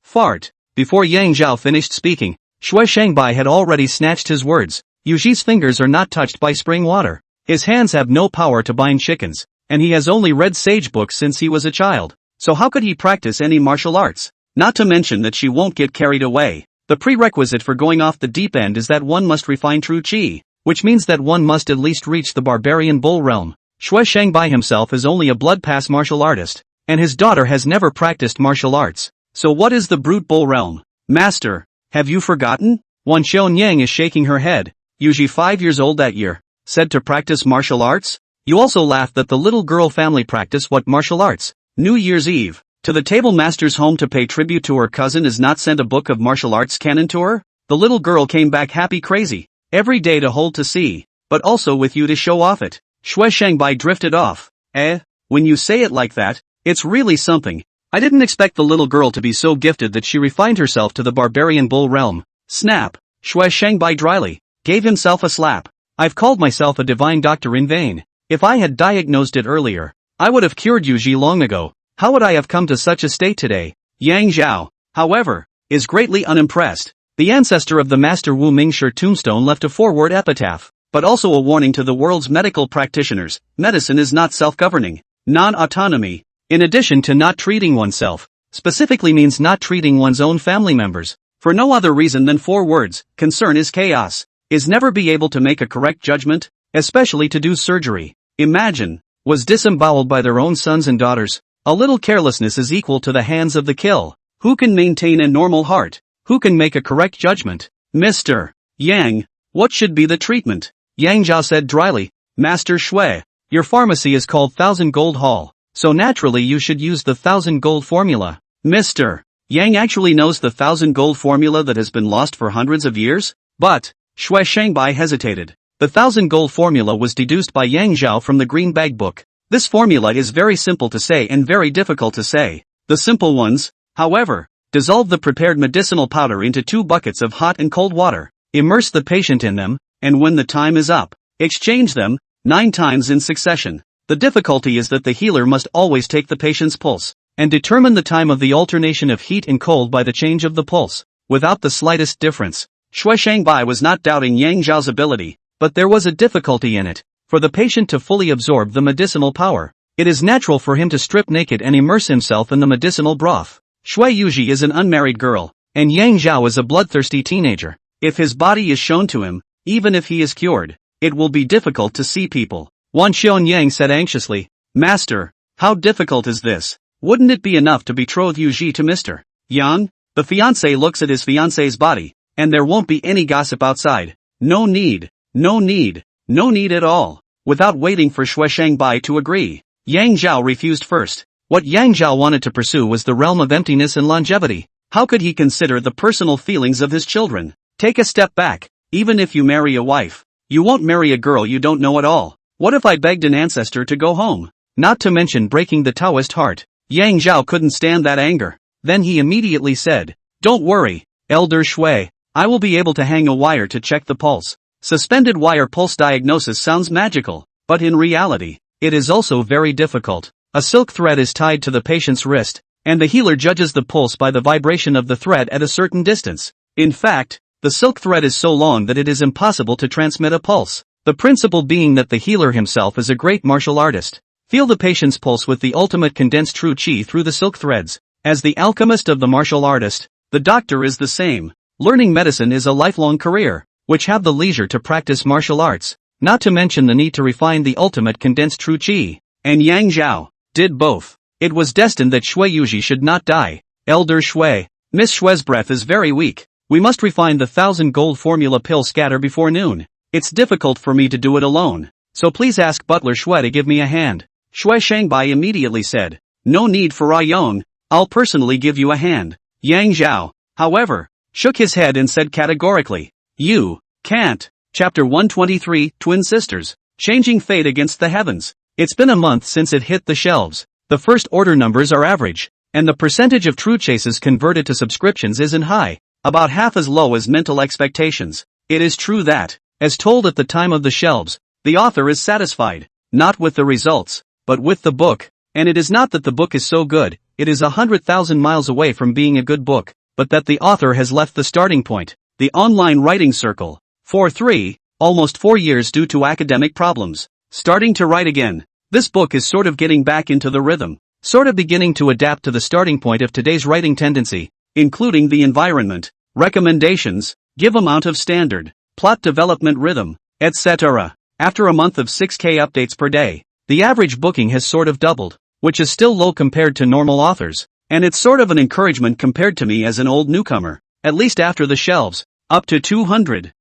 Fart. Before Yang Zhao finished speaking, Shui Shangbai had already snatched his words. Yuji's fingers are not touched by spring water. His hands have no power to bind chickens, and he has only read sage books since he was a child. So how could he practice any martial arts? Not to mention that she won't get carried away. The prerequisite for going off the deep end is that one must refine true qi, which means that one must at least reach the barbarian bull realm. Shui Shangbai himself is only a blood-pass martial artist, and his daughter has never practiced martial arts. So what is the brute bull realm? Master, have you forgotten? Wan Xiaonyang is shaking her head. Yuji 5 years old that year, said to practice martial arts? You also laughed that the little girl family practice what martial arts? New Year's Eve, to the table master's home to pay tribute to her cousin is not sent a book of martial arts canon to her? The little girl came back happy crazy, every day to hold to see, but also with you to show off it. Shui Shangbai drifted off. When you say it like that, it's really something. I didn't expect the little girl to be so gifted that she refined herself to the barbarian bull realm. Snap. Shui Shangbai dryly gave himself a slap. I've called myself a divine doctor in vain. If I had diagnosed it earlier, I would have cured Yuji long ago. How would I have come to such a state today? Yang Zhao, however, is greatly unimpressed. The ancestor of the master Wu Mingshi tombstone left a forward epitaph, but also a warning to the world's medical practitioners. Medicine is not self-governing, non-autonomy. In addition to not treating oneself, specifically means not treating one's own family members, for no other reason than 4 words, concern is chaos, is never be able to make a correct judgment, especially to do surgery. Imagine, was disemboweled by their own sons and daughters. A little carelessness is equal to the hands of the kill. Who can maintain a normal heart? Who can make a correct judgment? Mr. Yang, what should be the treatment? Yang Zhao said dryly, Master Shui, your pharmacy is called 1000 Gold Hall, so naturally you should use the 1000 Gold formula. Mr. Yang actually knows the 1000 Gold formula that has been lost for hundreds of years? But, Shui Shangbai hesitated. The 1000 Gold formula was deduced by Yang Zhao from the Green Bag book. This formula is very simple to say and very difficult to say. The simple ones, however, dissolve the prepared medicinal powder into 2 buckets of hot and cold water, immerse the patient in them, and when the time is up, exchange them 9 times in succession. The difficulty is that the healer must always take the patient's pulse, and determine the time of the alternation of heat and cold by the change of the pulse, without the slightest difference. Shui Shangbai was not doubting Yang Zhao's ability, but there was a difficulty in it. For the patient to fully absorb the medicinal power, it is natural for him to strip naked and immerse himself in the medicinal broth. Shui Yuji is an unmarried girl, and Yang Zhao is a bloodthirsty teenager. If his body is shown to him, even if he is cured, it will be difficult to see people. Wan Xiaonyang said anxiously, Master, how difficult is this? Wouldn't it be enough to betroth Yuji to Mr. Yang? The fiancé looks at his fiancé's body, and there won't be any gossip outside. No need at all. Without waiting for Shui Shangbai to agree, Yang Zhao refused first. What Yang Zhao wanted to pursue was the realm of emptiness and longevity. How could he consider the personal feelings of his children? Take a step back. Even if you marry a wife, you won't marry a girl you don't know at all. What if I begged an ancestor to go home? Not to mention breaking the Taoist heart. Yang Zhao couldn't stand that anger. Then he immediately said, Don't worry, Elder Shui, I will be able to hang a wire to check the pulse. Suspended wire pulse diagnosis sounds magical, but in reality, it is also very difficult. A silk thread is tied to the patient's wrist, and the healer judges the pulse by the vibration of the thread at a certain distance. In fact, the silk thread is so long that it is impossible to transmit a pulse. The principle being that the healer himself is a great martial artist. Feel the patient's pulse with the ultimate condensed true qi through the silk threads. As the alchemist of the martial artist, the doctor is the same. Learning medicine is a lifelong career, which have the leisure to practice martial arts, not to mention the need to refine the ultimate condensed true qi. And Yang Zhao did both. It was destined that Shui Yuji should not die. Elder Shui, Miss Shui's breath is very weak. We must refine the 1000 Gold formula pill scatter before noon. It's difficult for me to do it alone, so please ask Butler Shui to give me a hand. Shui Shangbai immediately said, No need for Ayong, I'll personally give you a hand. Yang Zhao, however, shook his head and said categorically, You can't. Chapter 123, Twin Sisters, Changing Fate Against the Heavens. It's been a month since it hit the shelves. The first order numbers are average, and the percentage of true chases converted to subscriptions isn't high, about half as low as mental expectations. It is true that, as told at the time of the shelves, the author is satisfied, not with the results, but with the book. And it is not that the book is so good, it is 100,000 miles away from being a good book, but that the author has left the starting point, the online writing circle, for almost 4 years due to academic problems. Starting to write again. This book is sort of getting back into the rhythm, sort of beginning to adapt to the starting point of today's writing tendency, including the environment, recommendations, give amount of standard, plot development rhythm, etc. After a month of 6K updates per day, the average booking has sort of doubled, which is still low compared to normal authors, and it's sort of an encouragement compared to me as an old newcomer, at least after the shelves, up to 200,000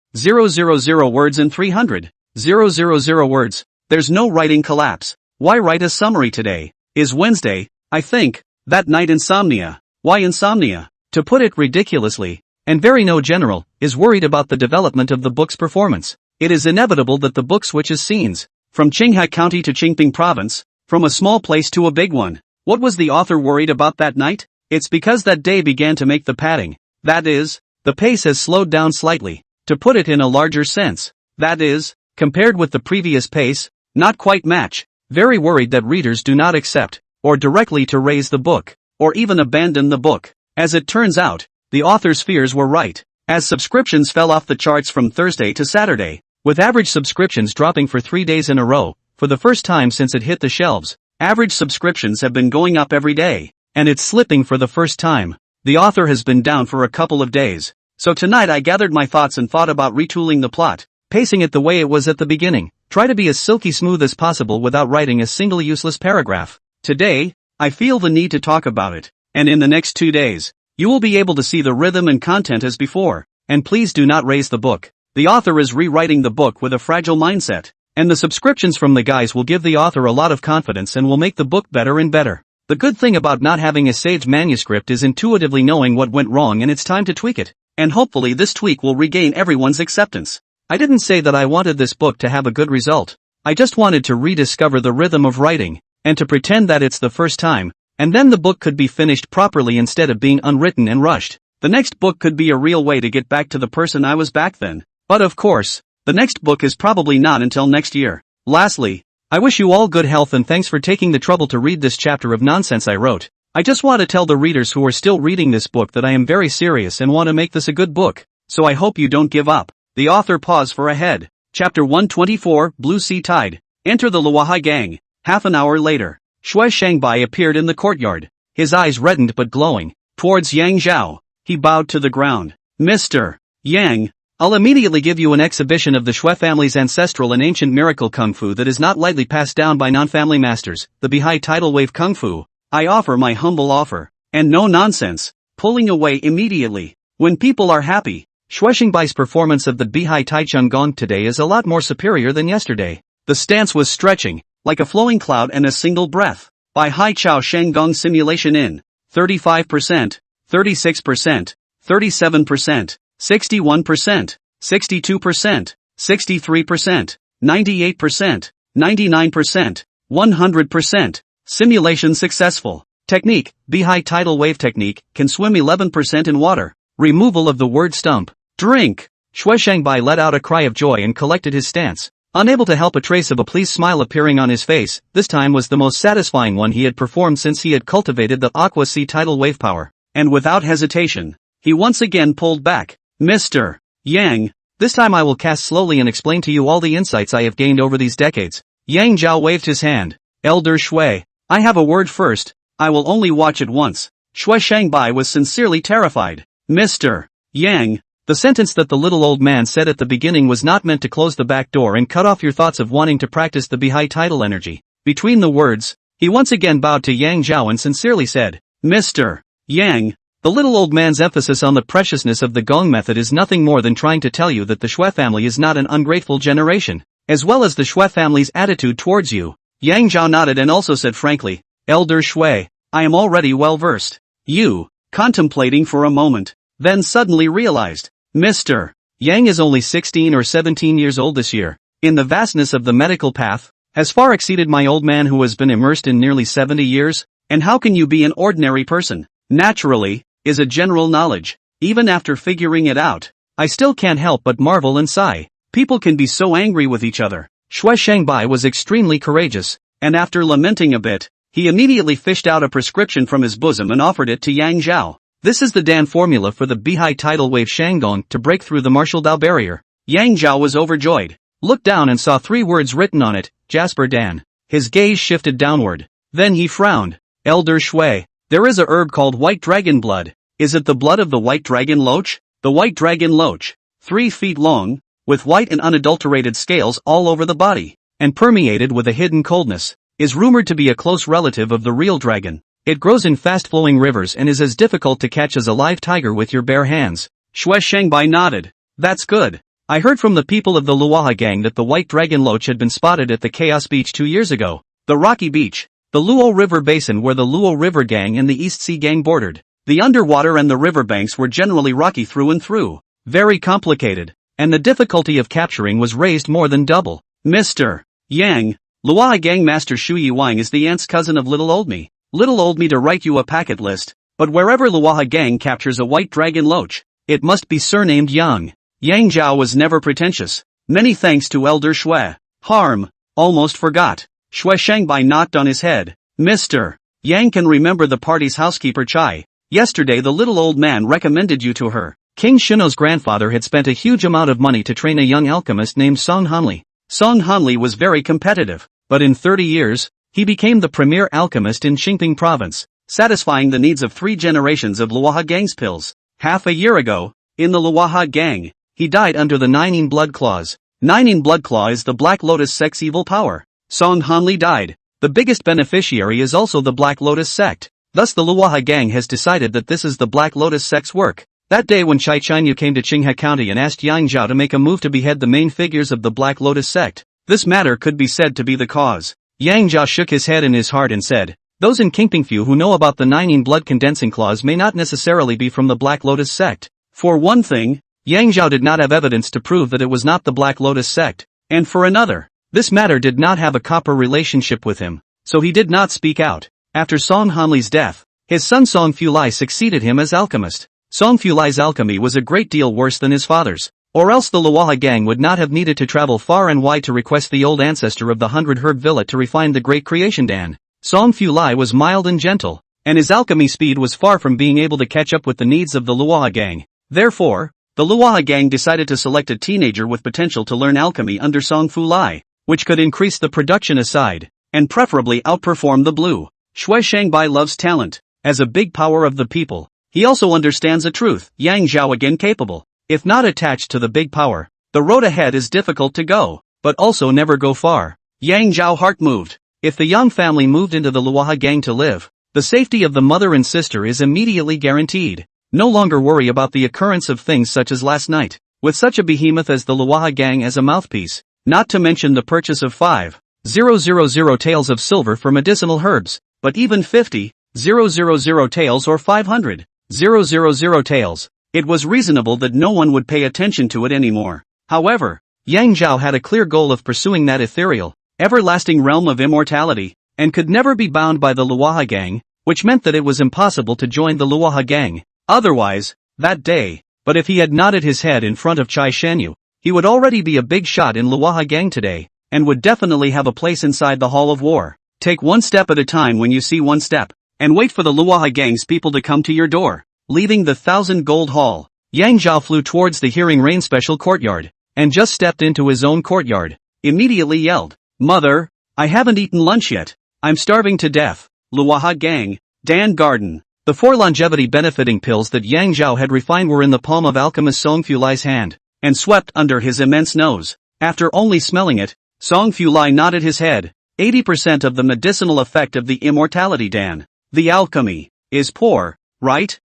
words and 300,000 words. There's no writing collapse. Why write a summary today? Is Wednesday, I think. That night insomnia. Why insomnia? To put it ridiculously, and very no general, is worried about the development of the book's performance. It is inevitable that the book switches scenes, from Qinghai County to Qingping Province, from a small place to a big one. What was the author worried about that night? It's because that day began to make the padding. That is, the pace has slowed down slightly. To put it in a larger sense, that is, compared with the previous pace, not quite match. Very worried that readers do not accept, or directly to raise the book, or even abandon the book. As it turns out, the author's fears were right, as subscriptions fell off the charts from Thursday to Saturday, with average subscriptions dropping for 3 days in a row. For the first time since it hit the shelves, average subscriptions have been going up every day, and it's slipping for the first time. The author has been down for a couple of days. So tonight I gathered my thoughts and thought about retooling the plot, pacing it the way it was at the beginning, try to be as silky smooth as possible without writing a single useless paragraph. Today, I feel the need to talk about it, and in the next 2 days, you will be able to see the rhythm and content as before, and please do not raise the book. The author is rewriting the book with a fragile mindset, and the subscriptions from the guys will give the author a lot of confidence and will make the book better and better. The good thing about not having a saved manuscript is intuitively knowing what went wrong and it's time to tweak it. And hopefully this tweak will regain everyone's acceptance. I didn't say that I wanted this book to have a good result. I just wanted to rediscover the rhythm of writing, and to pretend that it's the first time, and then the book could be finished properly instead of being unwritten and rushed. The next book could be a real way to get back to the person I was back then. But of course, the next book is probably not until next year. Lastly, I wish you all good health and thanks for taking the trouble to read this chapter of nonsense I wrote. I just want to tell the readers who are still reading this book that I am very serious and want to make this a good book, so I hope you don't give up. The author paused for a head. Chapter 124, Blue Sea Tide. Enter the Luahai gang. Half an hour later, Shui Shangbai appeared in the courtyard, his eyes reddened but glowing. Towards Yang Zhao, he bowed to the ground. Mr. Yang, I'll immediately give you an exhibition of the Shui family's ancestral and ancient miracle kung fu that is not lightly passed down by non-family masters, the Bihai tidal wave kung fu. I offer my humble offer, and no nonsense, pulling away immediately. When people are happy, Shui Shangbai's performance of the Bihai Taichung Gong today is a lot more superior than yesterday. The stance was stretching, like a flowing cloud and a single breath. By Hai Chao Sheng Gong simulation in 35%, 36%, 37%, 61%, 62%, 63%, 98%, 99%, 100%. Simulation successful. Technique, Bihai tidal wave technique, can swim 11% in water. Removal of the word stump. Drink. Shui Shangbai let out a cry of joy and collected his stance. Unable to help a trace of a pleased smile appearing on his face, this time was the most satisfying one he had performed since he had cultivated the Aqua Sea tidal wave power. And without hesitation, he once again pulled back. Mr. Yang, this time I will cast slowly and explain to you all the insights I have gained over these decades. Yang Zhao waved his hand. Elder Shui, I have a word first, I will only watch it once. Shui Shangbai was sincerely terrified. Mr. Yang, the sentence that the little old man said at the beginning was not meant to close the back door and cut off your thoughts of wanting to practice the Bihai tidal energy. Between the words, he once again bowed to Yang Zhao and sincerely said, Mr. Yang, the little old man's emphasis on the preciousness of the Gong method is nothing more than trying to tell you that the Shui family is not an ungrateful generation, as well as the Shui family's attitude towards you. Yang Zhao nodded and also said frankly, Elder Shui, I am already well versed. You, contemplating for a moment, then suddenly realized, Mr. Yang is only 16 or 17 years old this year. In the vastness of the medical path, has far exceeded my old man who has been immersed in nearly 70 years. And how can you be an ordinary person? Naturally, is a general knowledge. Even after figuring it out, I still can't help but marvel and sigh. People can be so angry with each other. Shui Shangbai was extremely courageous, and after lamenting a bit, he immediately fished out a prescription from his bosom and offered it to Yang Zhao. This is the Dan formula for the Bihai tidal wave Shandong to break through the martial Dao barrier. Yang Zhao was overjoyed. Looked down and saw 3 words written on it, Jasper Dan. His gaze shifted downward. Then he frowned. Elder Shui, there is a herb called white dragon blood. Is it the blood of the white dragon loach? The white dragon loach, 3 feet long, with white and unadulterated scales all over the body, and permeated with a hidden coldness, is rumored to be a close relative of the real dragon. It grows in fast-flowing rivers and is as difficult to catch as a live tiger with your bare hands. Shui Shangbai nodded. That's good. I heard from the people of the Luoha gang that the white dragon loach had been spotted at the Chaos Beach 2 years ago. The rocky beach. The Luo River basin where the Luo River gang and the East Sea gang bordered. The underwater and the riverbanks were generally rocky through and through. Very complicated. And the difficulty of capturing was raised more than double. Mr. Yang, Luoha gang master Shu Yiwang is the aunt's cousin of little old me. Little old me to write you a packet list, but wherever Luoha gang captures a white dragon loach, it must be surnamed Yang. Yang Zhao was never pretentious. Many thanks to Elder Shui. Harm, almost forgot. Shui Shangbai knocked on his head. Mr. Yang can remember the party's housekeeper Chai. Yesterday the little old man recommended you to her. King Shino's grandfather had spent a huge amount of money to train a young alchemist named Song Hanli. Song Hanli was very competitive, but in 30 years, he became the premier alchemist in Qingping province, satisfying the needs of 3 generations of Luoha gang's pills. Half a year ago, in the Luoha gang, he died under the Nining Blood Claws. Nining Blood Claw is the Black Lotus sect's evil power. Song Hanli died. The biggest beneficiary is also the Black Lotus sect. Thus the Luoha gang has decided that this is the Black Lotus sect's work. That day when Chai Chanyu came to Qinghe County and asked Yang Zhao to make a move to behead the main figures of the Black Lotus sect, this matter could be said to be the cause. Yang Zhao shook his head in his heart and said, those in Qingping who know about the Nining blood condensing clause may not necessarily be from the Black Lotus sect. For one thing, Yang Zhao did not have evidence to prove that it was not the Black Lotus sect, and for another, this matter did not have a copper relationship with him, so he did not speak out. After Song Hanli's death, his son Song Fulai succeeded him as alchemist. Song Fulai's alchemy was a great deal worse than his father's, or else the Luoha gang would not have needed to travel far and wide to request the old ancestor of the 100-herb villa to refine the great creation Dan. Song Fulai was mild and gentle, and his alchemy speed was far from being able to catch up with the needs of the Luoha gang. Therefore, the Luoha gang decided to select a teenager with potential to learn alchemy under Song Fulai, which could increase the production aside, and preferably outperform the blue. Shui Shangbai loves talent. As a big power of the people, he also understands a truth. Yang Zhao again capable. If not attached to the big power, the road ahead is difficult to go, but also never go far. Yang Zhao heart moved. If the Yang family moved into the Luoha gang to live, the safety of the mother and sister is immediately guaranteed. No longer worry about the occurrence of things such as last night. With such a behemoth as the Luoha gang as a mouthpiece, not to mention the purchase of 5,000 taels of silver for medicinal herbs, but even 50,000 taels or 500,000 taels, it was reasonable that no one would pay attention to it anymore. However, Yang Zhao had a clear goal of pursuing that ethereal, everlasting realm of immortality, and could never be bound by the Luoha gang, which meant that it was impossible to join the Luoha gang. Otherwise, that day, but if he had nodded his head in front of Chai Shanyu, he would already be a big shot in Luoha gang today, and would definitely have a place inside the Hall of War. Take one step at a time when you see one step, and wait for the Luoha gang's people to come to your door. Leaving the 1,000 gold hall, Yang Zhao flew towards the Hearing Rain special courtyard, and just stepped into his own courtyard. Immediately yelled, "Mother, I haven't eaten lunch yet. I'm starving to death." Luoha gang, Dan Garden. The 4 longevity benefiting pills that Yang Zhao had refined were in the palm of alchemist Song Fulai's hand, and swept under his immense nose. After only smelling it, Song Fulai nodded his head. 80% of the medicinal effect of the immortality Dan. The alchemy is poor, right?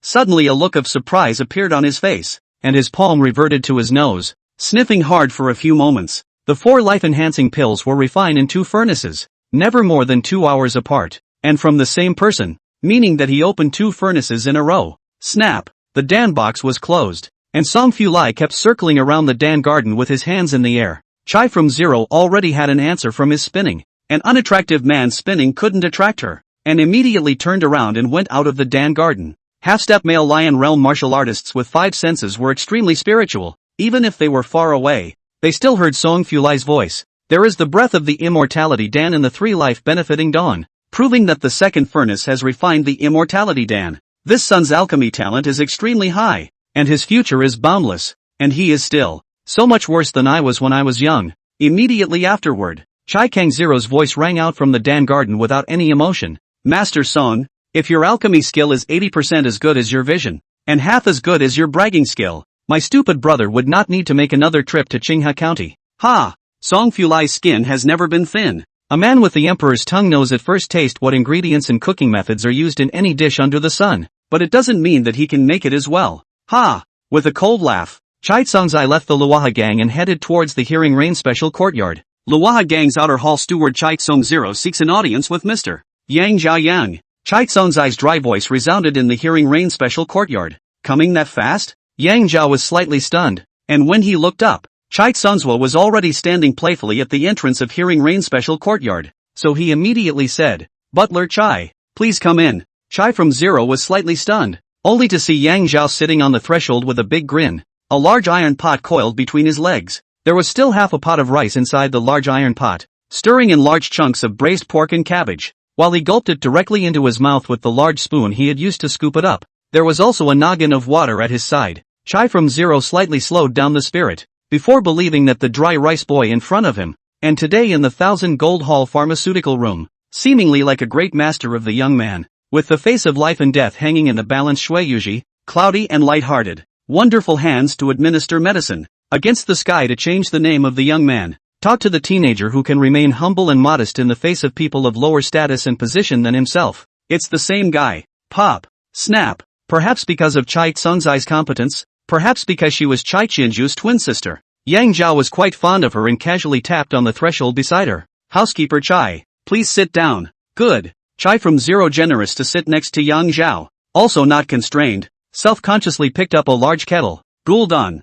Suddenly a look of surprise appeared on his face, and his palm reverted to his nose, sniffing hard for a few moments. The 4 life-enhancing pills were refined in 2 furnaces, never more than 2 hours apart, and from the same person, meaning that he opened 2 furnaces in a row. Snap! The Dan box was closed. and Song Fulai kept circling around the Dan garden with his hands in the air. Chai from Zero already had an answer from his spinning. An unattractive man spinning couldn't attract her, and immediately turned around and went out of the Dan garden. Half-step male lion realm martial artists with 5 senses were extremely spiritual. Even if they were far away, they still heard Song Fulai's voice. There is the breath of the immortality Dan in the 3 life benefiting dawn, proving that the second furnace has refined the immortality Dan. This son's alchemy talent is extremely high, and his future is boundless, and he is still so much worse than I was when I was young. Immediately afterward, Chai Kang Zero's voice rang out from the Dan garden without any emotion. Master Song, if your alchemy skill is 80% as good as your vision, and half as good as your bragging skill, my stupid brother would not need to make another trip to Qinghe County. Ha! Song Fulai's skin has never been thin. A man with the emperor's tongue knows at first taste what ingredients and cooking methods are used in any dish under the sun, but it doesn't mean that he can make it as well. Ha! With a cold laugh, Chai Tsungzai left the Luaha gang and headed towards the Hearing Rain Special Courtyard. Luaha gang's outer hall steward Chai Tsung Zero seeks an audience with Mr. Yang Zhao Yang. Chai Tsungzai's dry voice resounded in the Hearing Rain Special Courtyard. Coming that fast? Yang Zhao was slightly stunned, and when he looked up, Chai Tsungzwa was already standing playfully at the entrance of Hearing Rain Special Courtyard, so he immediately said, Butler Chai, please come in. Chai from Zero was slightly stunned, only to see Yang Zhao sitting on the threshold with a big grin, a large iron pot coiled between his legs. There was still half a pot of rice inside the large iron pot, stirring in large chunks of braised pork and cabbage. While he gulped it directly into his mouth with the large spoon he had used to scoop it up, there was also a noggin of water at his side. Chai from Zero slightly slowed down the spirit, before believing that the dry rice boy in front of him, and today in the 1,000 Gold Hall pharmaceutical room, seemingly like a great master of the young man, with the face of life and death hanging in the balance shui yuji, cloudy and light-hearted, wonderful hands to administer medicine, against the sky to change the name of the young man. Talk to the teenager who can remain humble and modest in the face of people of lower status and position than himself. It's the same guy. Pop. Snap. Perhaps because of Chai Tsungzai's competence, perhaps because she was Chai Qianju's twin sister. Yang Zhao was quite fond of her and casually tapped on the threshold beside her. Housekeeper Chai, please sit down. Good. Chai from Zero generous to sit next to Yang Zhao, also not constrained, self-consciously picked up a large kettle, drooled on,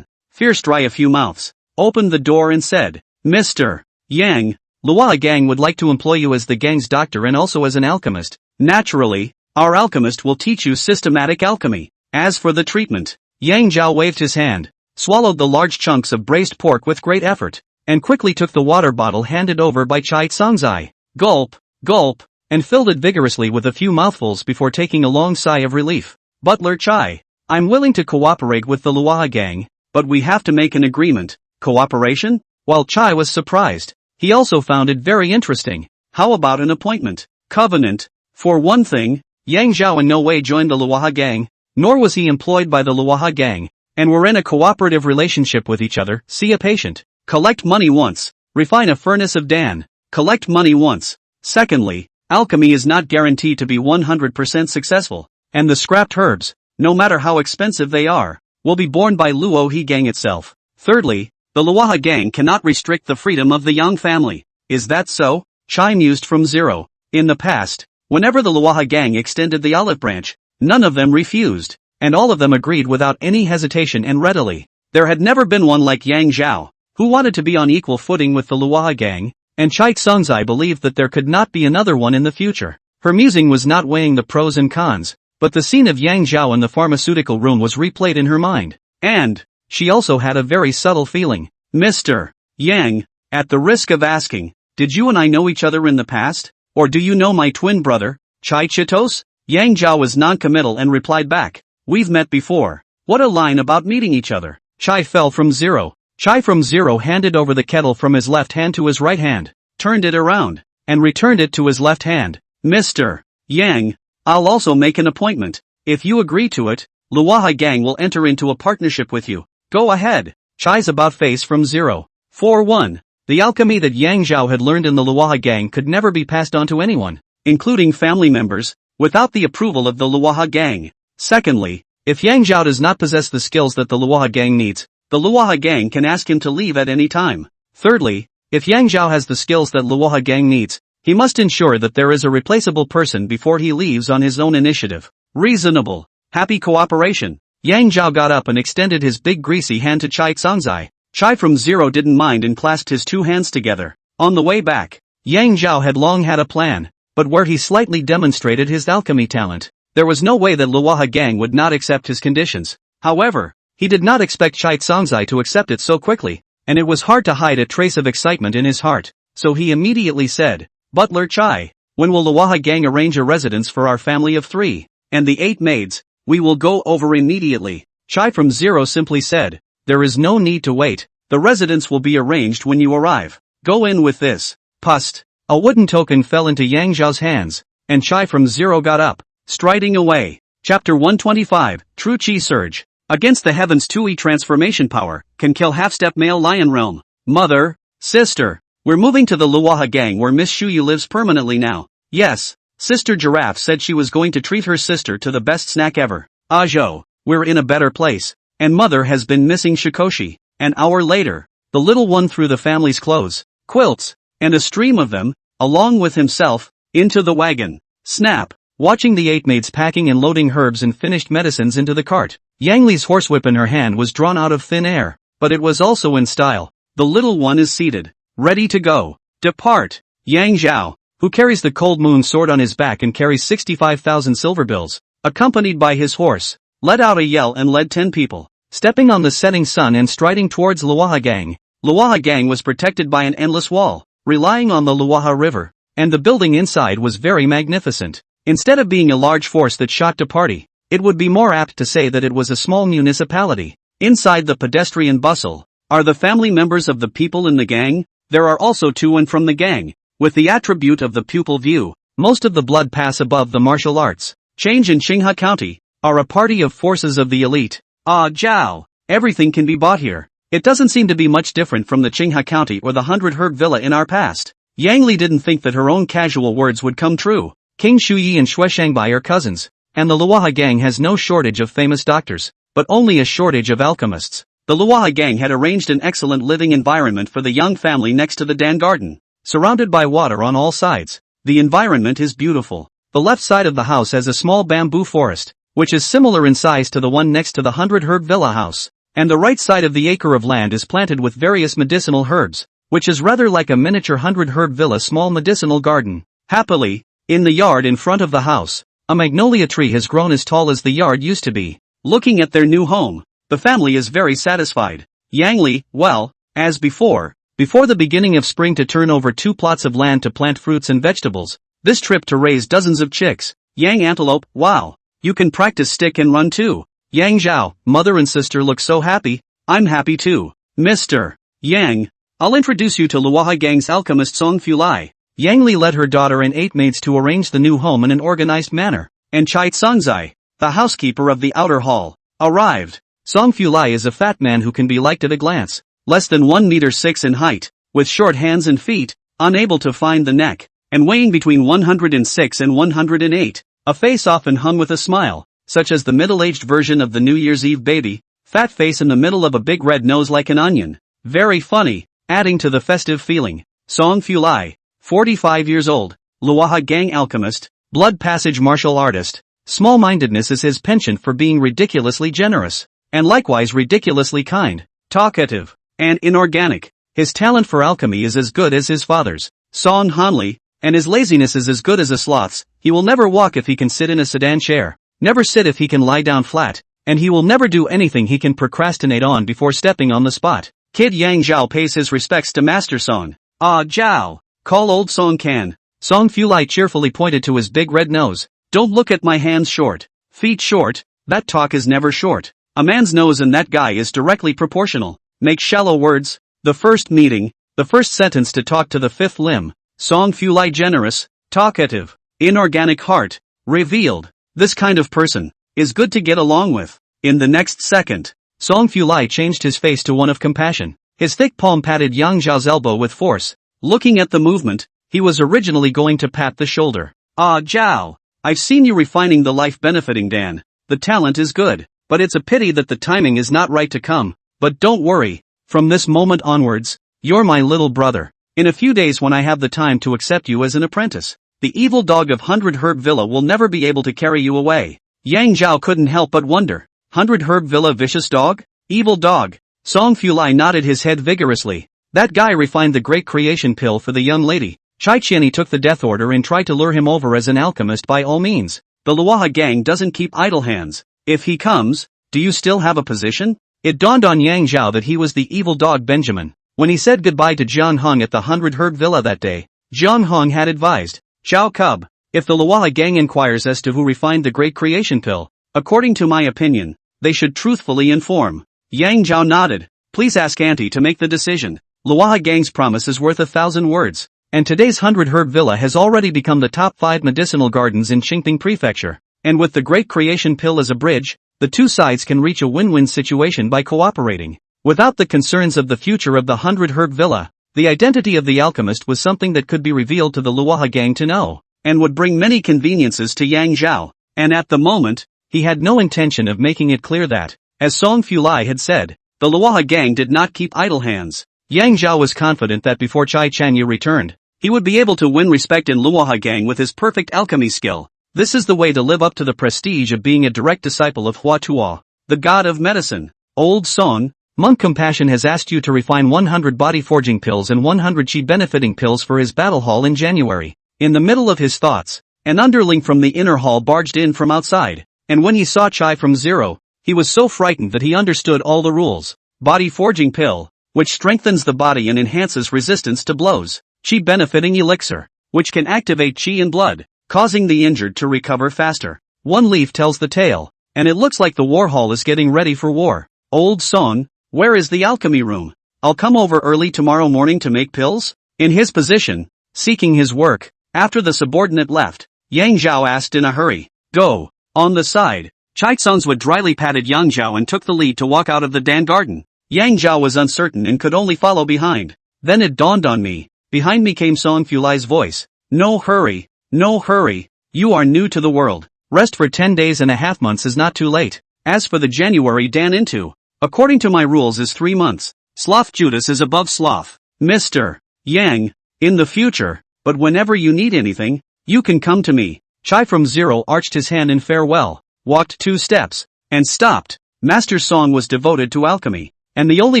fierce dry a few mouths, opened the door and said, Mr. Yang, Luaha gang would like to employ you as the gang's doctor and also as an alchemist. Naturally, our alchemist will teach you systematic alchemy. As for the treatment, Yang Zhao waved his hand, swallowed the large chunks of braised pork with great effort, and quickly took the water bottle handed over by Chai Tsungzai. Gulp, gulp, and filled it vigorously with a few mouthfuls before taking a long sigh of relief. Butler Chai, I'm willing to cooperate with the Luaha gang, but we have to make an agreement. Cooperation? While Chai was surprised, he also found it very interesting. How about an appointment? Covenant? For one thing, Yang Zhao in no way joined the Luaha gang, nor was he employed by the Luaha gang, and were in a cooperative relationship with each other. See a patient. Collect money once. Refine a furnace of Dan. Collect money once. Secondly, alchemy is not guaranteed to be 100% successful, and the scrapped herbs, no matter how expensive they are, will be borne by Luo He gang itself. Thirdly, the Luaha gang cannot restrict the freedom of the Yang family. Is that so? Chai mused from Zero. In the past, whenever the Luaha gang extended the olive branch, none of them refused, and all of them agreed without any hesitation and readily. There had never been one like Yang Zhao, who wanted to be on equal footing with the Luaha gang, and Chai Tsungzai believed that there could not be another one in the future. Her musing was not weighing the pros and cons, but the scene of Yang Zhao in the pharmaceutical room was replayed in her mind, and she also had a very subtle feeling. Mr. Yang, at the risk of asking, did you and I know each other in the past? Or do you know my twin brother, Chai Chitos? Yang Zhao was non-committal and replied back, we've met before. What a line about meeting each other. Chai fell from Zero. Chai from Zero handed over the kettle from his left hand to his right hand, turned it around, and returned it to his left hand. Mr. Yang, I'll also make an appointment. If you agree to it, Luaha gang will enter into a partnership with you. Go ahead. Chai's about face from Zero. 4-1. The alchemy that Yang Zhao had learned in the Luaha gang could never be passed on to anyone, including family members, without the approval of the Luaha gang. Secondly, if Yang Zhao does not possess the skills that the Luaha gang needs, the Luaha gang can ask him to leave at any time. Thirdly, if Yang Zhao has the skills that Luaha gang needs, he must ensure that there is a replaceable person before he leaves on his own initiative. Reasonable. Happy cooperation. Yang Zhao got up and extended his big greasy hand to Chai Tsangzai. Chai from Zero didn't mind and clasped his two hands together. On the way back, Yang Zhao had long had a plan, but where he slightly demonstrated his alchemy talent, there was no way that Luoha gang would not accept his conditions. However, he did not expect Chai Tsangzai to accept it so quickly, and it was hard to hide a trace of excitement in his heart, so he immediately said, "Butler Chai, when will Luoha gang arrange a residence for our family of 3, and the 8 maids? We will go over immediately." Chai from Zero simply said, "There is no need to wait, the residence will be arranged when you arrive. Go in with this." Pust. A wooden token fell into Yang Zhao's hands, and Chai from Zero got up, striding away. Chapter 125, True Chi Surge. Against the heavens 2E transformation power, can kill half-step male lion realm. Mother, sister, we're moving to the Luoha gang where Miss Shuyu lives permanently now. Yes, Sister Giraffe said she was going to treat her sister to the best snack ever. Ajo, we're in a better place. And mother has been missing Shikoshi. An hour later, the little one threw the family's clothes, quilts, and a stream of them, along with himself, into the wagon. Snap. Watching the 8 maids packing and loading herbs and finished medicines into the cart, Yang Li's horsewhip in her hand was drawn out of thin air, but it was also in style. The little one is seated, ready to go. Depart. Yang Zhao, who carries the cold moon sword on his back and carries 65,000 silver bills, accompanied by his horse, let out a yell and led 10 people, stepping on the setting sun and striding towards Luoha gang. Luoha gang was protected by an endless wall, relying on the Luoha River, and the building inside was very magnificent. Instead of being a large force that shot to party, it would be more apt to say that it was a small municipality. Inside the pedestrian bustle, are the family members of the people in the gang? There are also to and from the gang, with the attribute of the pupil view. Most of the blood pass above the martial arts. Change in Qinghe County, are a party of forces of the elite. Ah Zhao, everything can be bought here. It doesn't seem to be much different from the Qinghe County or the 100 Herb Villa in our past. Yang Li didn't think that her own casual words would come true. King Shuyi and Shui Shangbai are cousins, and the Luoha gang has no shortage of famous doctors, but only a shortage of alchemists. The Luoha gang had arranged an excellent living environment for the young family next to the Dan Garden, surrounded by water on all sides. The environment is beautiful. The left side of the house has a small bamboo forest, which is similar in size to the one next to the 100 Herb Villa house, and the right side of the acre of land is planted with various medicinal herbs, which is rather like a miniature 100 Herb Villa small medicinal garden. Happily, in the yard in front of the house, a magnolia tree has grown as tall as the yard used to be. Looking at their new home, the family is very satisfied. Yang Li, well, as before the beginning of spring to turn over 2 plots of land to plant fruits and vegetables, this trip to raise dozens of chicks. Yang Antelope, wow, you can practice stick and run too. Yang Zhao, mother and sister look so happy. I'm happy too. Mr. Yang, I'll introduce you to Luoha gang's alchemist Song Fulai. Yang Li led her daughter and 8 maids to arrange the new home in an organized manner, and Chai Tsangzai, the housekeeper of the outer hall, arrived. Song Fulai is a fat man who can be liked at a glance, less than 1 meter 6 in height, with short hands and feet, unable to find the neck, and weighing between 106 and 108, a face often hung with a smile, such as the middle-aged version of the New Year's Eve baby, fat face in the middle of a big red nose like an onion. Very funny, adding to the festive feeling. Song Fulai, 45 years old, Luoha gang alchemist, blood passage martial artist. Small-mindedness is his penchant for being ridiculously generous, and likewise ridiculously kind, talkative, and inorganic. His talent for alchemy is as good as his father's, Song Hanli, and his laziness is as good as a sloth's. He will never walk if he can sit in a sedan chair, never sit if he can lie down flat, and he will never do anything he can procrastinate on before stepping on the spot. Kid Yang Zhao pays his respects to Master Song. Ah Zhao, call old Song can. Song Fulai cheerfully pointed to his big red nose. Don't look at my hands short, feet short, that talk is never short. A man's nose and that guy is directly proportional. Make shallow words. The first meeting, the first sentence to talk to the 5th limb. Song Fulai generous, talkative, inorganic heart, revealed. This kind of person is good to get along with. In the next second, Song Fulai changed his face to one of compassion. His thick palm patted Yang Zhao's elbow with force. Looking at the movement, he was originally going to pat the shoulder. Ah Zhao, I've seen you refining the life benefiting Dan. The talent is good, but it's a pity that the timing is not right to come. But don't worry, from this moment onwards, you're my little brother. In a few days when I have the time to accept you as an apprentice, the evil dog of 100 Herb Villa will never be able to carry you away. Yang Zhao couldn't help but wonder, 100 Herb Villa vicious dog? Evil dog. Song Fulai nodded his head vigorously. That guy refined the great creation pill for the young lady. Chai Qianni took the death order and tried to lure him over as an alchemist by all means. The Luoha gang doesn't keep idle hands. If he comes, do you still have a position? It dawned on Yang Zhao that he was the evil dog Benjamin. When he said goodbye to Jiang Hong at the 100 Herb Villa that day, Jiang Hong had advised, Xiao Cub, if the Luoha gang inquires as to who refined the great creation pill, according to my opinion, they should truthfully inform. Yang Zhao nodded. Please ask Auntie to make the decision. Luoha gang's promise is worth 1,000 words. And today's 100 Herb Villa has already become the top 5 medicinal gardens in Qingping Prefecture. And with the great creation pill as a bridge, the two sides can reach a win-win situation by cooperating. Without the concerns of the future of the 100 Herb Villa, the identity of the alchemist was something that could be revealed to the Luoha gang to know, and would bring many conveniences to Yang Zhao. And at the moment, he had no intention of making it clear that, as Song Fulai had said, the Luoha gang did not keep idle hands. Yang Zhao was confident that before Chai Qianni returned, he would be able to win respect in Luoha gang with his perfect alchemy skill. This is the way to live up to the prestige of being a direct disciple of Hua Tuo, the god of medicine. Old Song, Monk Compassion has asked you to refine 100 body forging pills and 100 chi benefiting pills for his battle hall in January. In the middle of his thoughts, an underling from the inner hall barged in from outside, and when he saw Chai from Zero, he was so frightened that he understood all the rules. Body forging pill, which strengthens the body and enhances resistance to blows. Chi benefiting elixir, which can activate chi in blood, causing the injured to recover faster. One leaf tells the tale, and it looks like the war hall is getting ready for war. Old Song, where is the alchemy room? I'll come over early tomorrow morning to make pills? In his position, seeking his work, after the subordinate left, Yang Zhao asked in a hurry, Go. On the side, Chai Tsungswood dryly patted Yang Zhao and took the lead to walk out of the Dan garden. Yang Zhao was uncertain and could only follow behind. Then it dawned on me. Behind me came Song Fulai's voice. No hurry, no hurry. You are new to the world. Rest for 10 days and a half months is not too late. As for the January Dan into, according to my rules is 3 months. Sloth Judas is above sloth. Mr. Yang, in the future, but whenever you need anything, you can come to me. Chai from Zero arched his hand in farewell, walked 2 steps, and stopped. Master Song was devoted to alchemy, and the only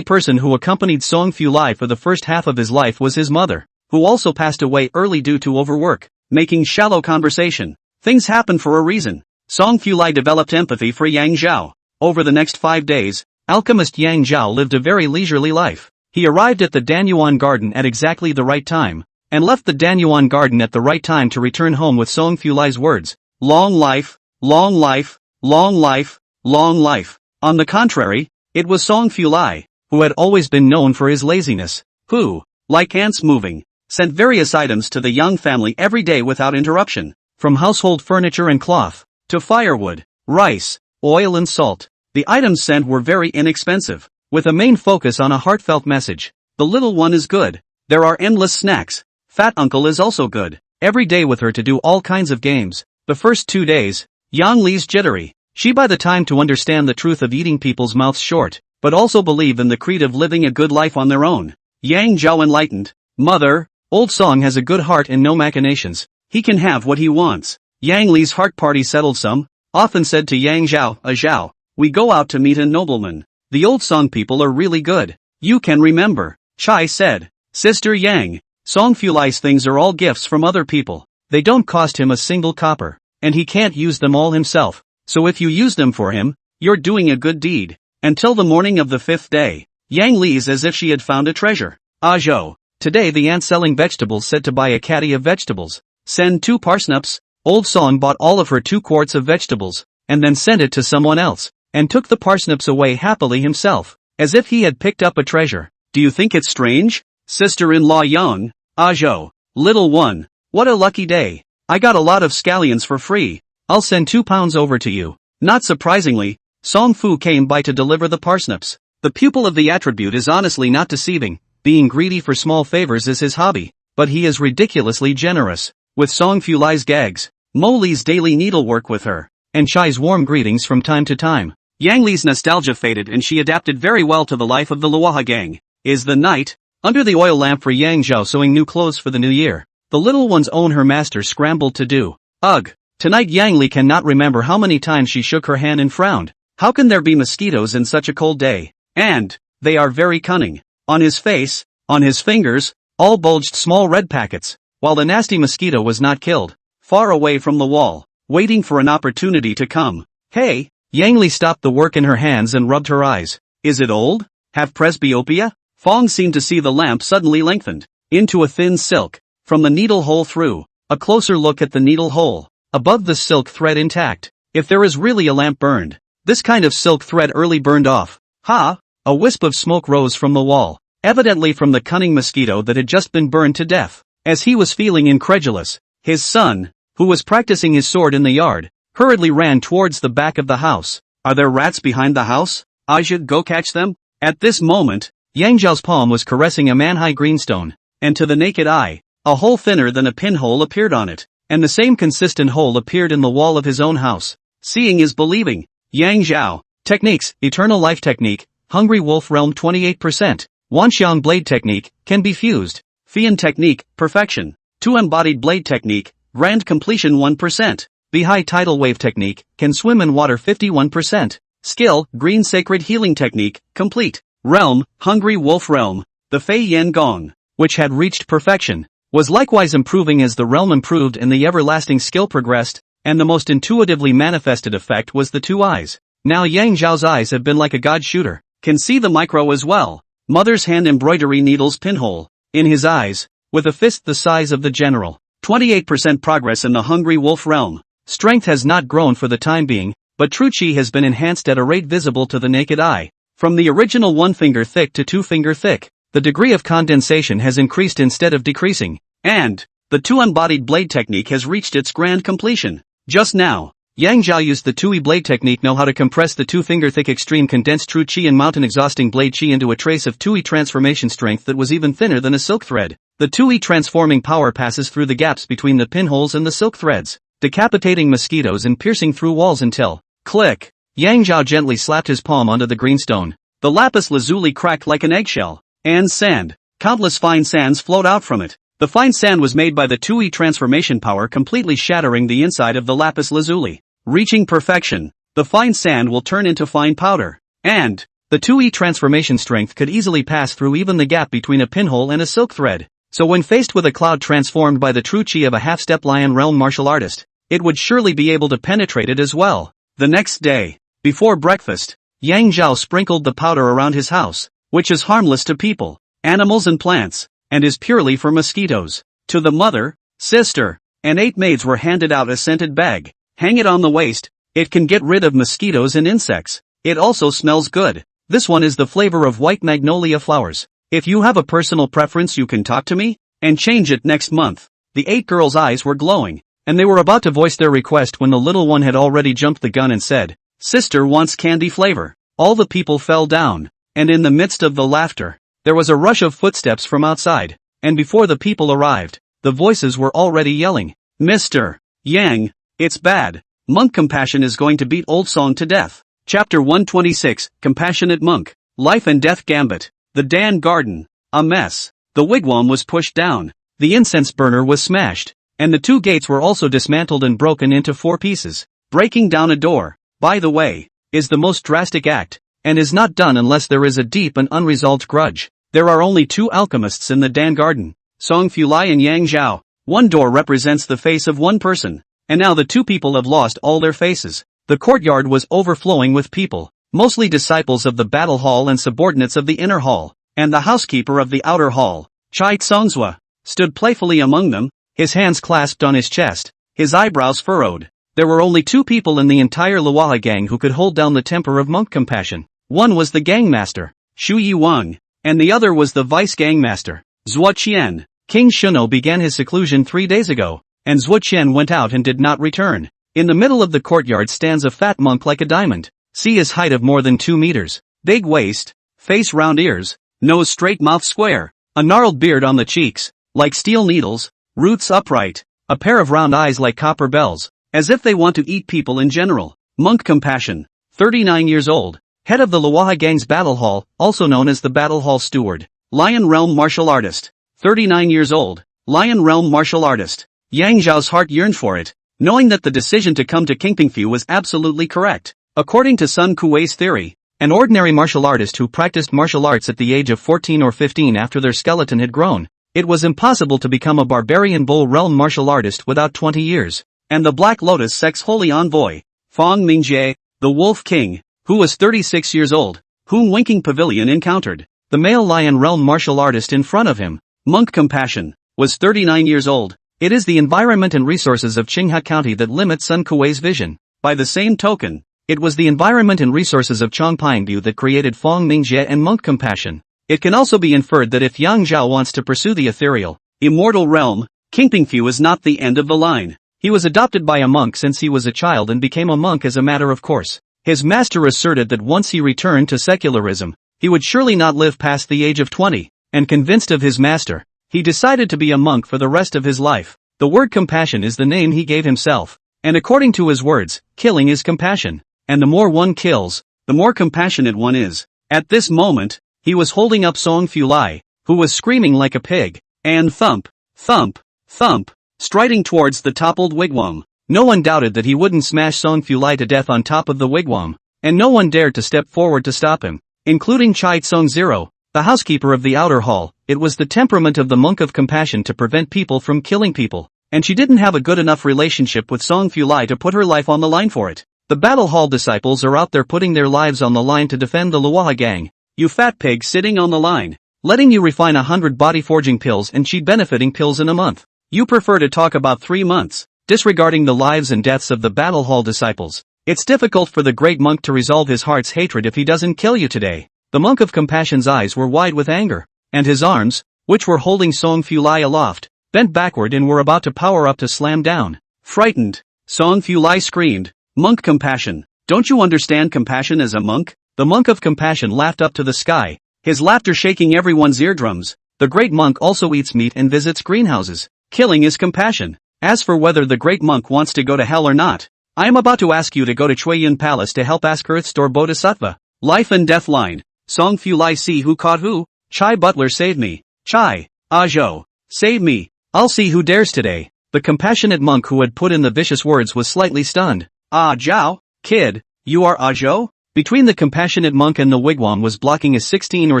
person who accompanied Song Fulai for the first half of his life was his mother, who also passed away early due to overwork, making shallow conversation. Things happen for a reason. Song Fulai developed empathy for Yang Zhao. Over the next 5 days, alchemist Yang Zhao lived a very leisurely life. He arrived at the Danyuan garden at exactly the right time, and left the Danyuan garden at the right time to return home with Song Fulai's words, long life, long life, long life, long life. On the contrary, it was Song Fulai, who had always been known for his laziness, who, like ants moving, sent various items to the young family every day without interruption, from household furniture and cloth, to firewood, rice, oil and salt. The items sent were very inexpensive, with a main focus on a heartfelt message. The little one is good. There are endless snacks. Fat uncle is also good. Every day with her to do all kinds of games. The first 2 days, Yang Li's jittery. She by the time to understand the truth of eating people's mouths short, but also believe in the creed of living a good life on their own. Yang Zhao enlightened. Mother, Old Song has a good heart and no machinations. He can have what he wants. Yang Li's heart party settled some, often said to Yang Zhao, Zhao, we go out to meet a nobleman. The Old Song people are really good. You can remember. Chai said. Sister Yang, Song Fulai's things are all gifts from other people. They don't cost him a single copper, and he can't use them all himself. So if you use them for him, you're doing a good deed. Until the morning of the 5th day, Yang Li's as if she had found a treasure. Zhou, today the aunt selling vegetables said to buy a caddy of vegetables. Send 2 parsnips. Old Song bought all of her 2 quarts of vegetables, and then sent it to someone else, and took the parsnips away happily himself, as if he had picked up a treasure. Do you think it's strange? Sister-in-law Yang, Zhou, little one, what a lucky day. I got a lot of scallions for free. I'll send 2 pounds over to you. Not surprisingly, Song Fu came by to deliver the parsnips. The pupil of the attribute is honestly not deceiving. Being greedy for small favors is his hobby, but he is ridiculously generous. With Song Fulai's gags, Mo Li's daily needlework with her, and Chai's warm greetings from time to time, Yang Li's nostalgia faded and she adapted very well to the life of the Luoha gang. Is the night, under the oil lamp for Yang Zhao sewing new clothes for the new year. The little one's own her master scrambled to do. Ugh, tonight Yang Li cannot remember how many times she shook her hand and frowned. How can there be mosquitoes in such a cold day? And they are very cunning. On his face, on his fingers, all bulged small red packets, while the nasty mosquito was not killed, far away from the wall, waiting for an opportunity to come. Hey! Yang Li stopped the work in her hands and rubbed her eyes. Is it old? Have presbyopia? Fong seemed to see the lamp suddenly lengthened into a thin silk, from the needle hole through. A closer look at the needle hole. Above the silk thread intact. If there is really a lamp burned, this kind of silk thread early burned off. Ha! A wisp of smoke rose from the wall, evidently from the cunning mosquito that had just been burned to death. As he was feeling incredulous, his son, who was practicing his sword in the yard, hurriedly ran towards the back of the house. Are there rats behind the house? I should go catch them? At this moment, Yang Zhao's palm was caressing a manhwa greenstone, and to the naked eye, a hole thinner than a pinhole appeared on it, and the same consistent hole appeared in the wall of his own house. Seeing is believing. Yang Zhao. Techniques, Eternal Life Technique, Hungry Wolf Realm 28%, Wanxiang Blade Technique, can be fused. Fian Technique, Perfection. Two-Embodied Blade Technique, Grand Completion 1%. The High Tidal Wave Technique, can swim in water 51%. Skill, Green Sacred Healing Technique, Complete. Realm, Hungry Wolf Realm. The Fei Yen Gong, which had reached perfection, was likewise improving as the realm improved and the everlasting skill progressed, and the most intuitively manifested effect was the two eyes. Now Yang Zhao's eyes have been like a god shooter. Can see the micro as well. Mother's hand embroidery needles pinhole. In his eyes, with a fist the size of the general. 28% progress in the Hungry Wolf Realm. Strength has not grown for the time being, but true chi has been enhanced at a rate visible to the naked eye. From the original 1 finger thick to 2 finger thick. The degree of condensation has increased instead of decreasing. And the two-embodied blade technique has reached its grand completion. Just now, Yang Zhao used the 2E blade technique know how to compress the 2-finger-thick extreme condensed true chi and mountain-exhausting blade chi into a trace of 2E transformation strength that was even thinner than a silk thread. The 2E transforming power passes through the gaps between the pinholes and the silk threads, decapitating mosquitoes and piercing through walls until, click, Yang Zhao gently slapped his palm onto the greenstone. The lapis lazuli cracked like an eggshell, and sand, countless fine sands flowed out from it. The fine sand was made by the 2E transformation power completely shattering the inside of the lapis lazuli. Reaching perfection, the fine sand will turn into fine powder, and the 2E transformation strength could easily pass through even the gap between a pinhole and a silk thread. So when faced with a cloud transformed by the true chi of a half-step lion realm martial artist, it would surely be able to penetrate it as well. The next day, before breakfast, Yang Zhao sprinkled the powder around his house, which is harmless to people, animals and plants, and is purely for mosquitoes. To the mother, sister, and 8 maids were handed out a scented bag. Hang it on the waist, it can get rid of mosquitoes and insects. It also smells good. This one is the flavor of white magnolia flowers. If you have a personal preference you can talk to me, and change it next month. The 8 girls' eyes were glowing, and they were about to voice their request when the little one had already jumped the gun and said, Sister wants candy flavor. All the people fell down, and in the midst of the laughter, there was a rush of footsteps from outside, and before the people arrived, the voices were already yelling, Mr. Yang, it's bad. Monk Compassion is going to beat Old Song to death. Chapter 126, Compassionate Monk. Life and Death Gambit. The Dan Garden. A mess. The wigwam was pushed down. The incense burner was smashed, and the 2 gates were also dismantled and broken into 4 pieces. Breaking down a door, by the way, is the most drastic act, and is not done unless there is a deep and unresolved grudge. There are only 2 alchemists in the Dan Garden, Song Fulai and Yang Zhao. One door represents the face of one person, and now the 2 people have lost all their faces. The courtyard was overflowing with people, mostly disciples of the battle hall and subordinates of the inner hall, and the housekeeper of the outer hall, Chai Tsongzua, stood playfully among them, his hands clasped on his chest, his eyebrows furrowed. There were only 2 people in the entire Luaha gang who could hold down the temper of monk compassion. One was the gangmaster, Shu Yiwang, and the other was the vice gangmaster, Zhuo Qian. King Shuno began his seclusion 3 days ago, and Zhuo Qian went out and did not return. In the middle of the courtyard stands a fat monk like a diamond. See his height of more than 2 meters, big waist, face round ears, nose straight mouth square, a gnarled beard on the cheeks, like steel needles, roots upright, a pair of round eyes like copper bells, as if they want to eat people in general. Monk Compassion, 39 years old, head of the Luaha gang's battle hall, also known as the battle hall steward. Lion Realm martial artist, 39 years old, Lion Realm martial artist. Yang Zhao's heart yearned for it, knowing that the decision to come to Kingpingfu was absolutely correct. According to Sun Kuei's theory, an ordinary martial artist who practiced martial arts at the age of 14 or 15 after their skeleton had grown, it was impossible to become a barbarian bull realm martial artist without 20 years. And the Black Lotus sect's holy envoy, Fong Mingjie, the Wolf King, who was 36 years old, whom Winking Pavilion encountered, the male lion realm martial artist in front of him, Monk Compassion, was 39 years old. It is the environment and resources of Qinghua County that limit Sun Kuei's vision. By the same token, it was the environment and resources of Chongpingdu that created Fong Mingjie and Monk Compassion. It can also be inferred that if Yang Zhao wants to pursue the ethereal, immortal realm, Kingpingfu is not the end of the line. He was adopted by a monk since he was a child and became a monk as a matter of course. His master asserted that once he returned to secularism, he would surely not live past the age of 20, and convinced of his master, he decided to be a monk for the rest of his life. The word compassion is the name he gave himself, and according to his words, killing is compassion, and the more one kills, the more compassionate one is. At this moment, he was holding up Song Fulai, who was screaming like a pig, and thump, thump, thump, striding towards the toppled wigwam. No one doubted that he wouldn't smash Song Fulai to death on top of the wigwam, and no one dared to step forward to stop him, including Chai Tsong Zero, the housekeeper of the outer hall. It was the temperament of the monk of compassion to prevent people from killing people, and she didn't have a good enough relationship with Song Fulai to put her life on the line for it. The battle hall disciples are out there putting their lives on the line to defend the Luoha gang. You fat pig sitting on the line, letting you refine 100 body forging pills and chi benefiting pills in a month. You prefer to talk about 3 months, disregarding the lives and deaths of the battle hall disciples. It's difficult for the great monk to resolve his heart's hatred if he doesn't kill you today. The monk of compassion's eyes were wide with anger, and his arms, which were holding Song Fulai aloft, bent backward and were about to power up to slam down. Frightened, Song Fulai screamed, "Monk Compassion, don't you understand compassion as a monk?" The monk of compassion laughed up to the sky, his laughter shaking everyone's eardrums. The great monk also eats meat and visits greenhouses. Killing is compassion. As for whether the great monk wants to go to hell or not, I am about to ask you to go to Chueyun Palace to help ask Earth Store Bodhisattva. Life and death line. Song Fulai see who caught who? Chai Butler save me. Chai, Ajo, save me. I'll see who dares today. The compassionate monk who had put in the vicious words was slightly stunned. Ah Zhao, kid, you are Ajo? Between the compassionate monk and the wigwam was blocking a 16 or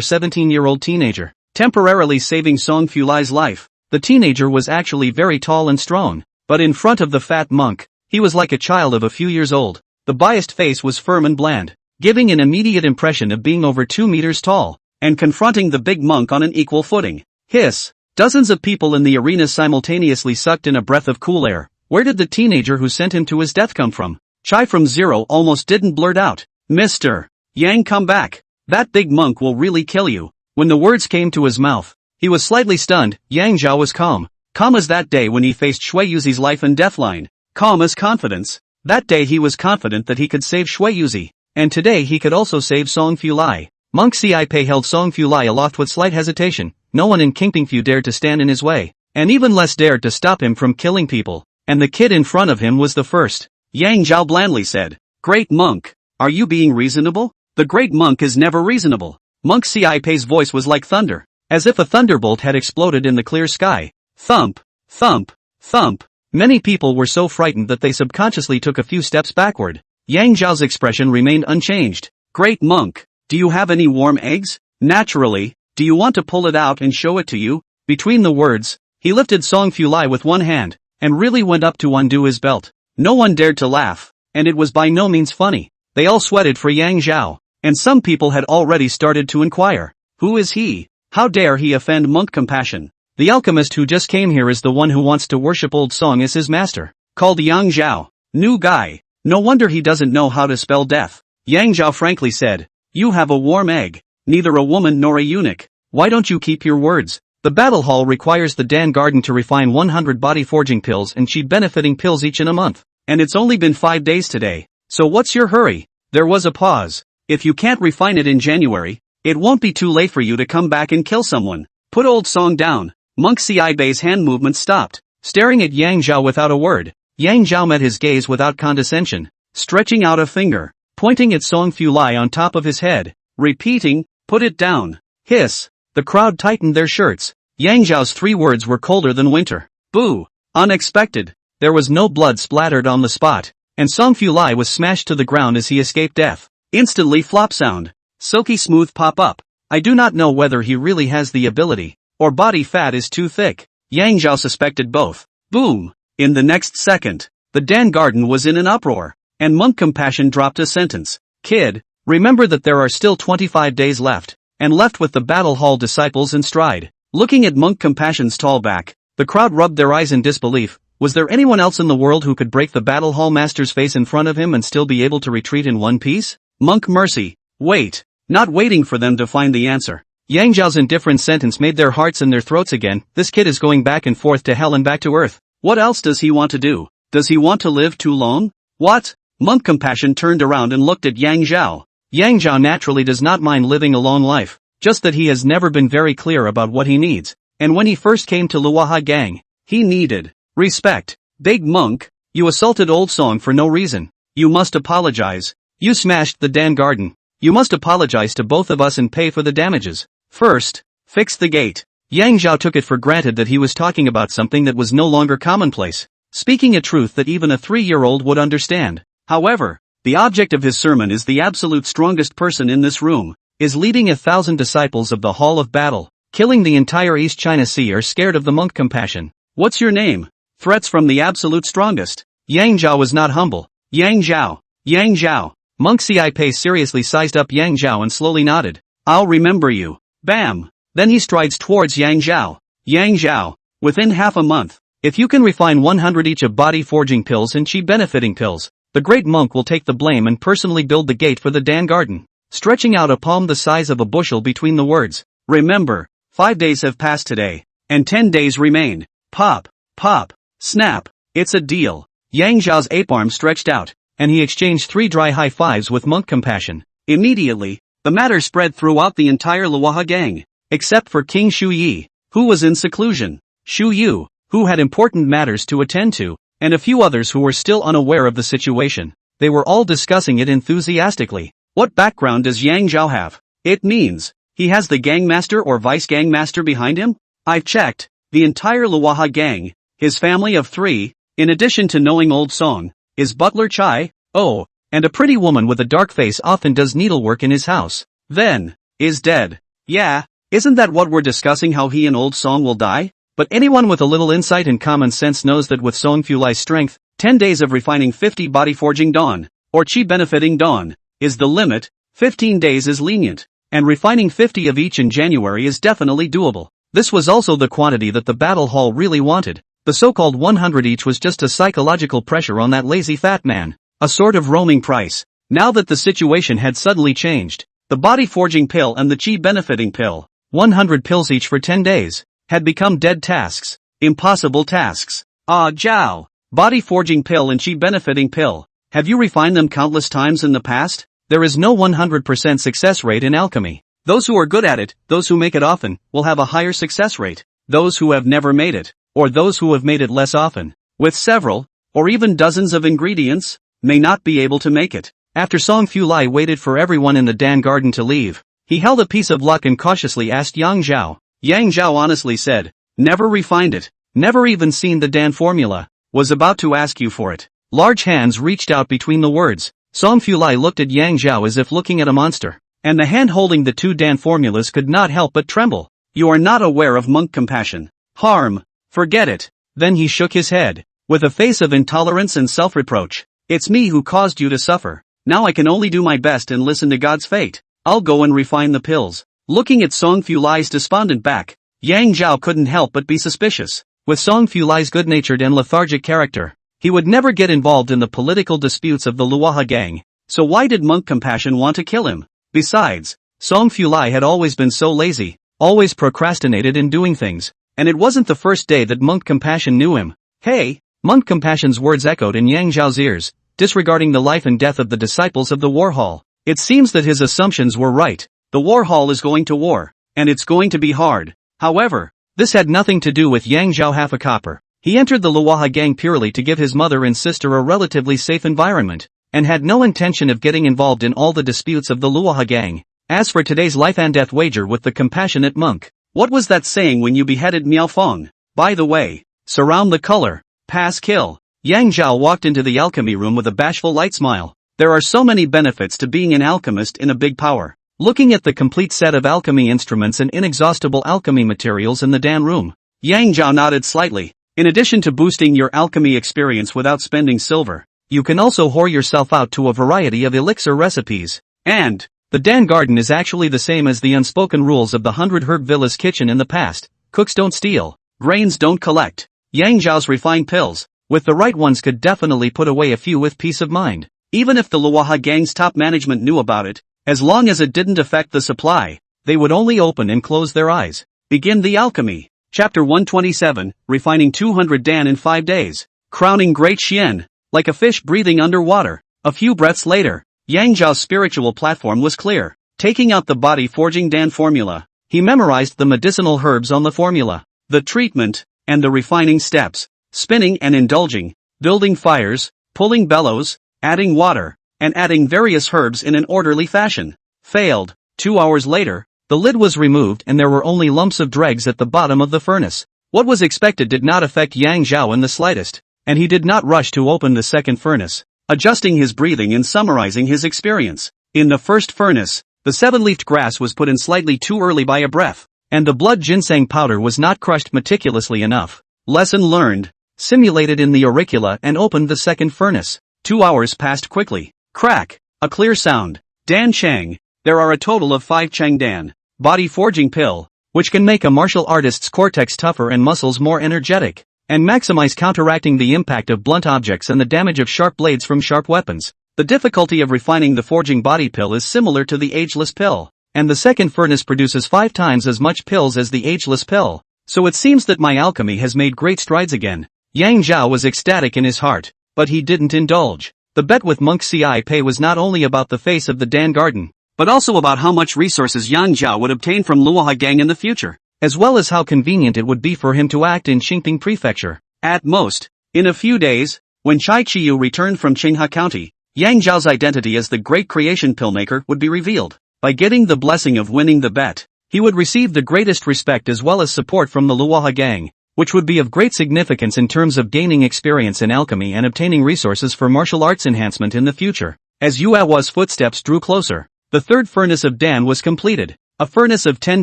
17-year-old teenager, temporarily saving Song Fulai's life. The teenager was actually very tall and strong, but in front of the fat monk, he was like a child of a few years old. The biased face was firm and bland, giving an immediate impression of being over 2 meters tall, and confronting the big monk on an equal footing. Hiss! Dozens of people in the arena simultaneously sucked in a breath of cool air. Where did the teenager who sent him to his death come from? Chai from Zero almost didn't blurt out, "Mr. Yang, come back. That big monk will really kill you." When the words came to his mouth, he was slightly stunned. Yang Zhao was calm. Calm as that day when he faced Shui Yuzi's life and death line. Calm as confidence. That day he was confident that he could save Shui Yuzi, and today he could also save Song Fulai. Monk Xiaipei held Song Fulai aloft with slight hesitation. No one in Kingpingfu dared to stand in his way, and even less dared to stop him from killing people, and the kid in front of him was the first. Yang Zhao blandly said, "Great monk, are you being reasonable?" "The great monk is never reasonable." Monk Xiaipei's voice was like thunder, as if a thunderbolt had exploded in the clear sky. Thump, thump, thump. Many people were so frightened that they subconsciously took a few steps backward. Yang Zhao's expression remained unchanged. "Great monk, do you have any warm eggs? Naturally, do you want to pull it out and show it to you?" Between the words, he lifted Song Fulai with one hand, and really went up to undo his belt. No one dared to laugh, and it was by no means funny. They all sweated for Yang Zhao, and some people had already started to inquire, "Who is he? How dare he offend Monk Compassion?" The alchemist who just came here is the one who wants to worship Old Song as his master, called Yang Zhao. "New guy. No wonder he doesn't know how to spell death." Yang Zhao frankly said, "You have a warm egg, neither a woman nor a eunuch. Why don't you keep your words?" The battle hall requires the Dan Garden to refine 100 body forging pills and chi benefiting pills each in a month, and it's only been 5 days today. So what's your hurry? There was a pause. If you can't refine it in January, it won't be too late for you to come back and kill someone. Put Old Song down. Monk Xiaipei's hand movement stopped. Staring at Yang Zhao without a word, Yang Zhao met his gaze without condescension, stretching out a finger, pointing at Song Fulai on top of his head, repeating, "Put it down." Hiss! The crowd tightened their shirts. Yang Zhao's 3 words were colder than winter. Boo! Unexpected. There was no blood splattered on the spot, and Song Fu Lai was smashed to the ground as he escaped death. Instantly flop sound. Silky smooth pop up. I do not know whether he really has the ability, or body fat is too thick. Yang Zhao suspected both. Boom! In the next second, the Dan garden was in an uproar, and Monk Compassion dropped a sentence. Kid, remember that there are still 25 days left, and left with the battle hall disciples in stride. Looking at Monk Compassion's tall back, the crowd rubbed their eyes in disbelief. Was there anyone else in the world who could break the battle hall master's face in front of him and still be able to retreat in one piece? Monk mercy. Wait. Not waiting for them to find the answer. Yang Zhao's indifferent sentence made their hearts in their throats again. This kid is going back and forth to hell and back to earth. What else does he want to do? Does he want to live too long? What? Monk Compassion turned around and looked at Yang Zhao. Yang Zhao naturally does not mind living a long life, just that he has never been very clear about what he needs, and when he first came to Luoha Gang, he needed respect. Big Monk, you assaulted Old Song for no reason. You must apologize. You smashed the Dan garden. You must apologize to both of us and pay for the damages. First, fix the gate. Yang Zhao took it for granted that he was talking about something that was no longer commonplace, speaking a truth that even a 3-year-old would understand. However, the object of his sermon is the absolute strongest person in this room, is leading 1,000 disciples of the Hall of Battle, killing the entire East China Sea are scared of the Monk Compassion. What's your name? Threats from the absolute strongest. Yang Zhao was not humble. Yang Zhao. Yang Zhao. Monk Ci seriously sized up Yang Zhao and slowly nodded. I'll remember you. Bam! Then he strides towards Yang Zhao. Yang Zhao. Within half a month, if you can refine 100 each of body-forging pills and chi-benefiting pills, the great monk will take the blame and personally build the gate for the Dan garden, stretching out a palm the size of a bushel between the words. Remember, 5 days have passed today, and 10 days remain. Pop, pop, snap, it's a deal. Yang Zhao's ape arm stretched out, and he exchanged 3 dry high fives with Monk Compassion. Immediately, the matter spread throughout the entire Luoha gang, except for King Shu Yi, who was in seclusion, Shu Yu, who had important matters to attend to, and a few others who were still unaware of the situation. They were all discussing it enthusiastically. What background does Yang Zhao have? It means, he has the gangmaster or vice gangmaster behind him? I've checked, the entire Luoha gang, his family of 3, in addition to knowing Old Song, is Butler Chai, oh, and a pretty woman with a dark face often does needlework in his house. Then, is dead. Yeah, isn't that what we're discussing, how he and Old Song will die? But anyone with a little insight and common sense knows that with Song Fu Lai's strength, 10 days of refining 50 body forging dawn, or chi benefiting dawn, is the limit. 15 days is lenient, and refining 50 of each in January is definitely doable. This was also the quantity that the battle hall really wanted. The so-called 100 each was just a psychological pressure on that lazy fat man, a sort of roaming price. Now that the situation had suddenly changed, the body forging pill and the chi benefiting pill, 100 pills each for 10 days, had become dead tasks, impossible tasks. Ah, Zhao, body forging pill and chi benefiting pill, have you refined them countless times in the past? There is no 100% success rate in alchemy. Those who are good at it, those who make it often, will have a higher success rate. Those who have never made it, or those who have made it less often, with several, or even dozens of ingredients, may not be able to make it. After Song Fu Lai waited for everyone in the Dan garden to leave, he held a piece of luck and cautiously asked Yang Zhao. Yang Zhao honestly said, never refined it, never even seen the Dan formula, was about to ask you for it. Large hands reached out between the words. Song Fu Lai looked at Yang Zhao as if looking at a monster, and the hand holding the 2 Dan formulas could not help but tremble. You are not aware of Monk Compassion. Harm. Forget it. Then he shook his head, with a face of intolerance and self-reproach. It's me who caused you to suffer. Now I can only do my best and listen to God's fate. I'll go and refine the pills. Looking at Song Fu Lai's despondent back, Yang Zhao couldn't help but be suspicious. With Song Fu Lai's good-natured and lethargic character, he would never get involved in the political disputes of the Luoha gang. So why did Monk Compassion want to kill him? Besides, Song Fu Lai had always been so lazy, always procrastinated in doing things, and it wasn't the first day that Monk Compassion knew him. Hey! Monk Compassion's words echoed in Yang Zhao's ears, disregarding the life and death of the disciples of the war hall. It seems that his assumptions were right. The war hall is going to war, and it's going to be hard. However, this had nothing to do with Yang Zhao half a copper. He entered the Luoha gang purely to give his mother and sister a relatively safe environment, and had no intention of getting involved in all the disputes of the Luoha gang. As for today's life and death wager with the compassionate monk, what was that saying when you beheaded Miao Fong? By the way, surround the color, pass kill. Yang Zhao walked into the alchemy room with a bashful light smile. There are so many benefits to being an alchemist in a big power. Looking at the complete set of alchemy instruments and inexhaustible alchemy materials in the Dan room, Yang Zhao nodded slightly. In addition to boosting your alchemy experience without spending silver, you can also whore yourself out to a variety of elixir recipes. And the Dan garden is actually the same as the unspoken rules of the 100 Herb Villa's kitchen in the past. Cooks don't steal, grains don't collect. Yang Zhao's refined pills, with the right ones, could definitely put away a few with peace of mind. Even if the Luoha gang's top management knew about it, as long as it didn't affect the supply, they would only open and close their eyes. Begin the alchemy. Chapter 127, Refining 200 Dan in 5 days. Crowning Great Xian. Like a fish breathing underwater. A few breaths later, Yang Zhao's spiritual platform was clear. Taking out the body forging Dan formula, he memorized the medicinal herbs on the formula, the treatment, and the refining steps. Spinning and indulging, building fires, pulling bellows, adding water, and adding various herbs in an orderly fashion. Failed. 2 hours later, the lid was removed and there were only lumps of dregs at the bottom of the furnace. What was expected did not affect Yang Zhao in the slightest, and he did not rush to open the second furnace, adjusting his breathing and summarizing his experience. In the first furnace, the 7-leafed grass was put in slightly too early by a breath, and the blood ginseng powder was not crushed meticulously enough. Lesson learned. Simulated in the auricula and opened the second furnace. 2 hours passed quickly. Crack. A clear sound. Dan Chang. There are a total of 5 Chang Dan. Body forging pill, which can make a martial artist's cortex tougher and muscles more energetic, and maximize counteracting the impact of blunt objects and the damage of sharp blades from sharp weapons. The difficulty of refining the forging body pill is similar to the ageless pill, and the second furnace produces 5 times as much pills as the ageless pill. So it seems that my alchemy has made great strides again. Yang Zhao was ecstatic in his heart, but he didn't indulge. The bet with Monk Ci Pei was not only about the face of the Dan garden, but also about how much resources Yang Zhao would obtain from Luoha gang in the future, as well as how convenient it would be for him to act in Qingping Prefecture. At most, in a few days, when Chai Chiyu returned from Qinghe County, Yang Zhao's identity as the great creation pillmaker would be revealed. By getting the blessing of winning the bet, he would receive the greatest respect as well as support from the Luoha gang, which would be of great significance in terms of gaining experience in alchemy and obtaining resources for martial arts enhancement in the future. As Yuehua's footsteps drew closer, the third furnace of Dan was completed, a furnace of 10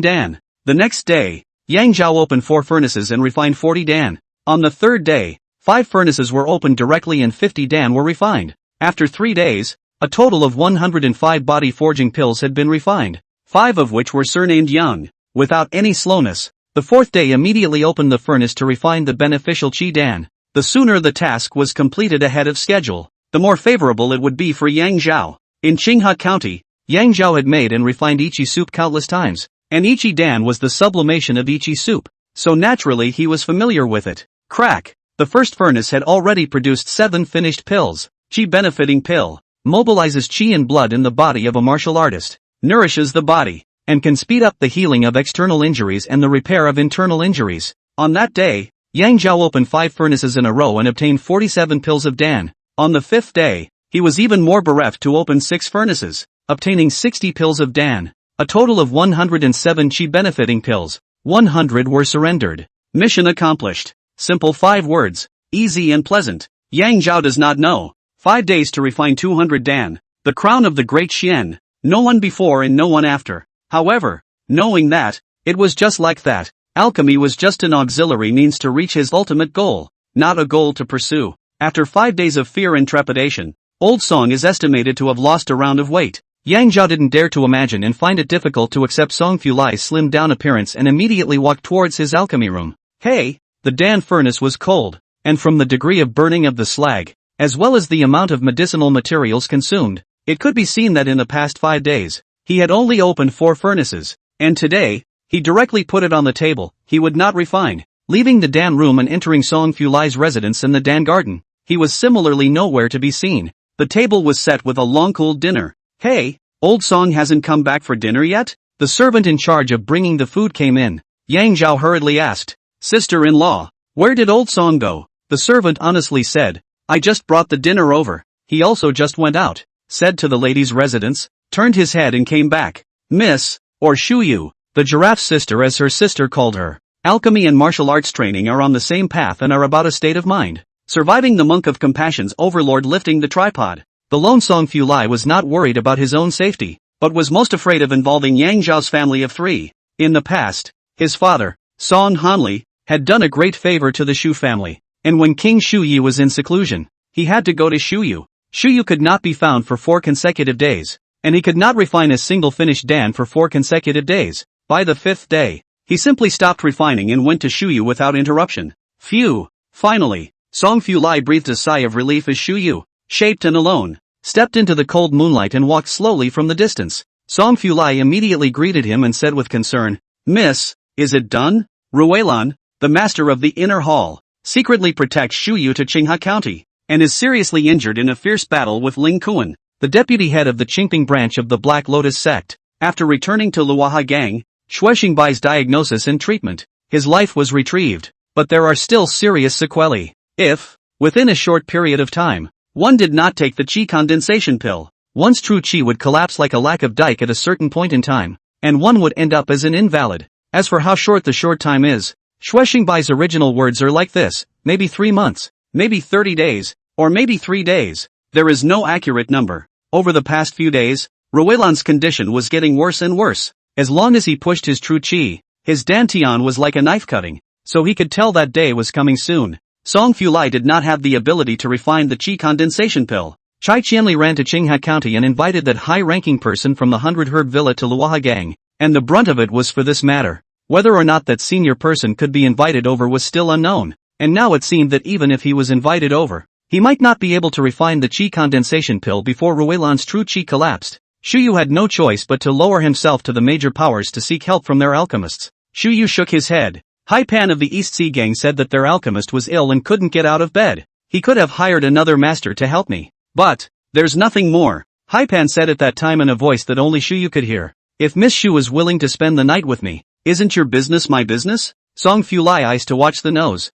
Dan. The next day, Yang Zhao opened 4 furnaces and refined 40 Dan. On the third day, 5 furnaces were opened directly and 50 Dan were refined. After 3 days, a total of 105 body forging pills had been refined, 5 of which were surnamed Young. Without any slowness, the 4th day immediately opened the furnace to refine the beneficial Qi Dan. The sooner the task was completed ahead of schedule, the more favorable it would be for Yang Zhao. In Qinghe County, Yang Zhao had made and refined Ichi soup countless times, and Ichi Dan was the sublimation of Ichi soup, so naturally he was familiar with it. Crack. The first furnace had already produced 7 finished pills. Qi benefiting pill mobilizes Qi and blood in the body of a martial artist, nourishes the body, and can speed up the healing of external injuries and the repair of internal injuries. On that day, Yang Zhao opened 5 furnaces in a row and obtained 47 pills of Dan. On the 5th day, he was even more bereft to open 6 furnaces, obtaining 60 pills of Dan, a total of 107 Qi benefiting pills. 100 were surrendered. Mission accomplished. Simple 5 words, easy and pleasant. Yang Zhao does not know. 5 days to refine 200 Dan, the crown of the great Xian, no one before and no one after. However, knowing that, it was just like that, alchemy was just an auxiliary means to reach his ultimate goal, not a goal to pursue. After 5 days of fear and trepidation, Old Song is estimated to have lost a round of weight. Yang Zhao didn't dare to imagine and find it difficult to accept Song Fulai's slimmed down appearance and immediately walked towards his alchemy room. Hey! The Dan furnace was cold, and from the degree of burning of the slag, as well as the amount of medicinal materials consumed, it could be seen that in the past 5 days, he had only opened 4 furnaces, and today, he directly put it on the table. He would not refine. Leaving the Dan room and entering Song Fulai's residence in the Dan garden, he was similarly nowhere to be seen. The table was set with a long-cooled dinner. Hey, Old Song hasn't come back for dinner yet? The servant in charge of bringing the food came in. Yang Zhao hurriedly asked, Sister-in-law, where did Old Song go? The servant honestly said, I just brought the dinner over. He also just went out, said to the lady's residence, turned his head and came back. Miss, or Shuyu, the giraffe's sister as her sister called her. Alchemy and martial arts training are on the same path and are about a state of mind. surviving the monk of compassion's overlord lifting the tripod. The lone Song Fu Lai was not worried about his own safety, but was most afraid of involving Yang Zhao's family of 3. In the past, his father, Song Hanli, had done a great favor to the Shu family, and when King Shu Yi was in seclusion, he had to go to Shu Yu. Shu Yu could not be found for 4 consecutive days, and he could not refine a single finished dan for 4 consecutive days. By the 5th day, he simply stopped refining and went to Shu Yu without interruption. Phew! Finally, Song Fu Lai breathed a sigh of relief as Shu Yu, shaped and alone, stepped into the cold moonlight and walked slowly from the distance. Song Fu Lai immediately greeted him and said with concern, "Miss, is it done?" Ruelan, the master of the inner hall, secretly protects Shu Yu to Qinghe County, and is seriously injured in a fierce battle with Ling Kuan, the deputy head of the Qingping branch of the Black Lotus sect. After returning to Luoha Gang, Shui Xingbai's diagnosis and treatment, his life was retrieved, but there are still serious sequelae. If, within a short period of time, one did not take the qi condensation pill, one's true qi would collapse like a lack of dike at a certain point in time, and one would end up as an invalid. As for how short the short time is, Shui Xingbai's original words are like this: maybe 3 months, maybe 30 days, or maybe 3 days. There is no accurate number. Over the past few days, Ruelan's condition was getting worse and worse. As long as he pushed his true qi, his dantian was like a knife cutting, so he could tell that day was coming soon. Song Fu Lai did not have the ability to refine the qi condensation pill. Chai Qianli ran to Qinghe County and invited that high-ranking person from the 100 Herb Villa to Luoha Gang, and the brunt of it was for this matter. Whether or not that senior person could be invited over was still unknown, and now it seemed that even if he was invited over, he might not be able to refine the qi condensation pill before Ruelan's true qi collapsed. Shu Yu had no choice but to lower himself to the major powers to seek help from their alchemists. Shu Yu shook his head. Hai Pan of the East Sea Gang said that their alchemist was ill and couldn't get out of bed. He could have hired another master to help me. But, there's nothing more, Hai Pan said at that time in a voice that only Shu Yu could hear. If Miss Shu is willing to spend the night with me, isn't your business my business? Song Fu Lai eyes to watch the nose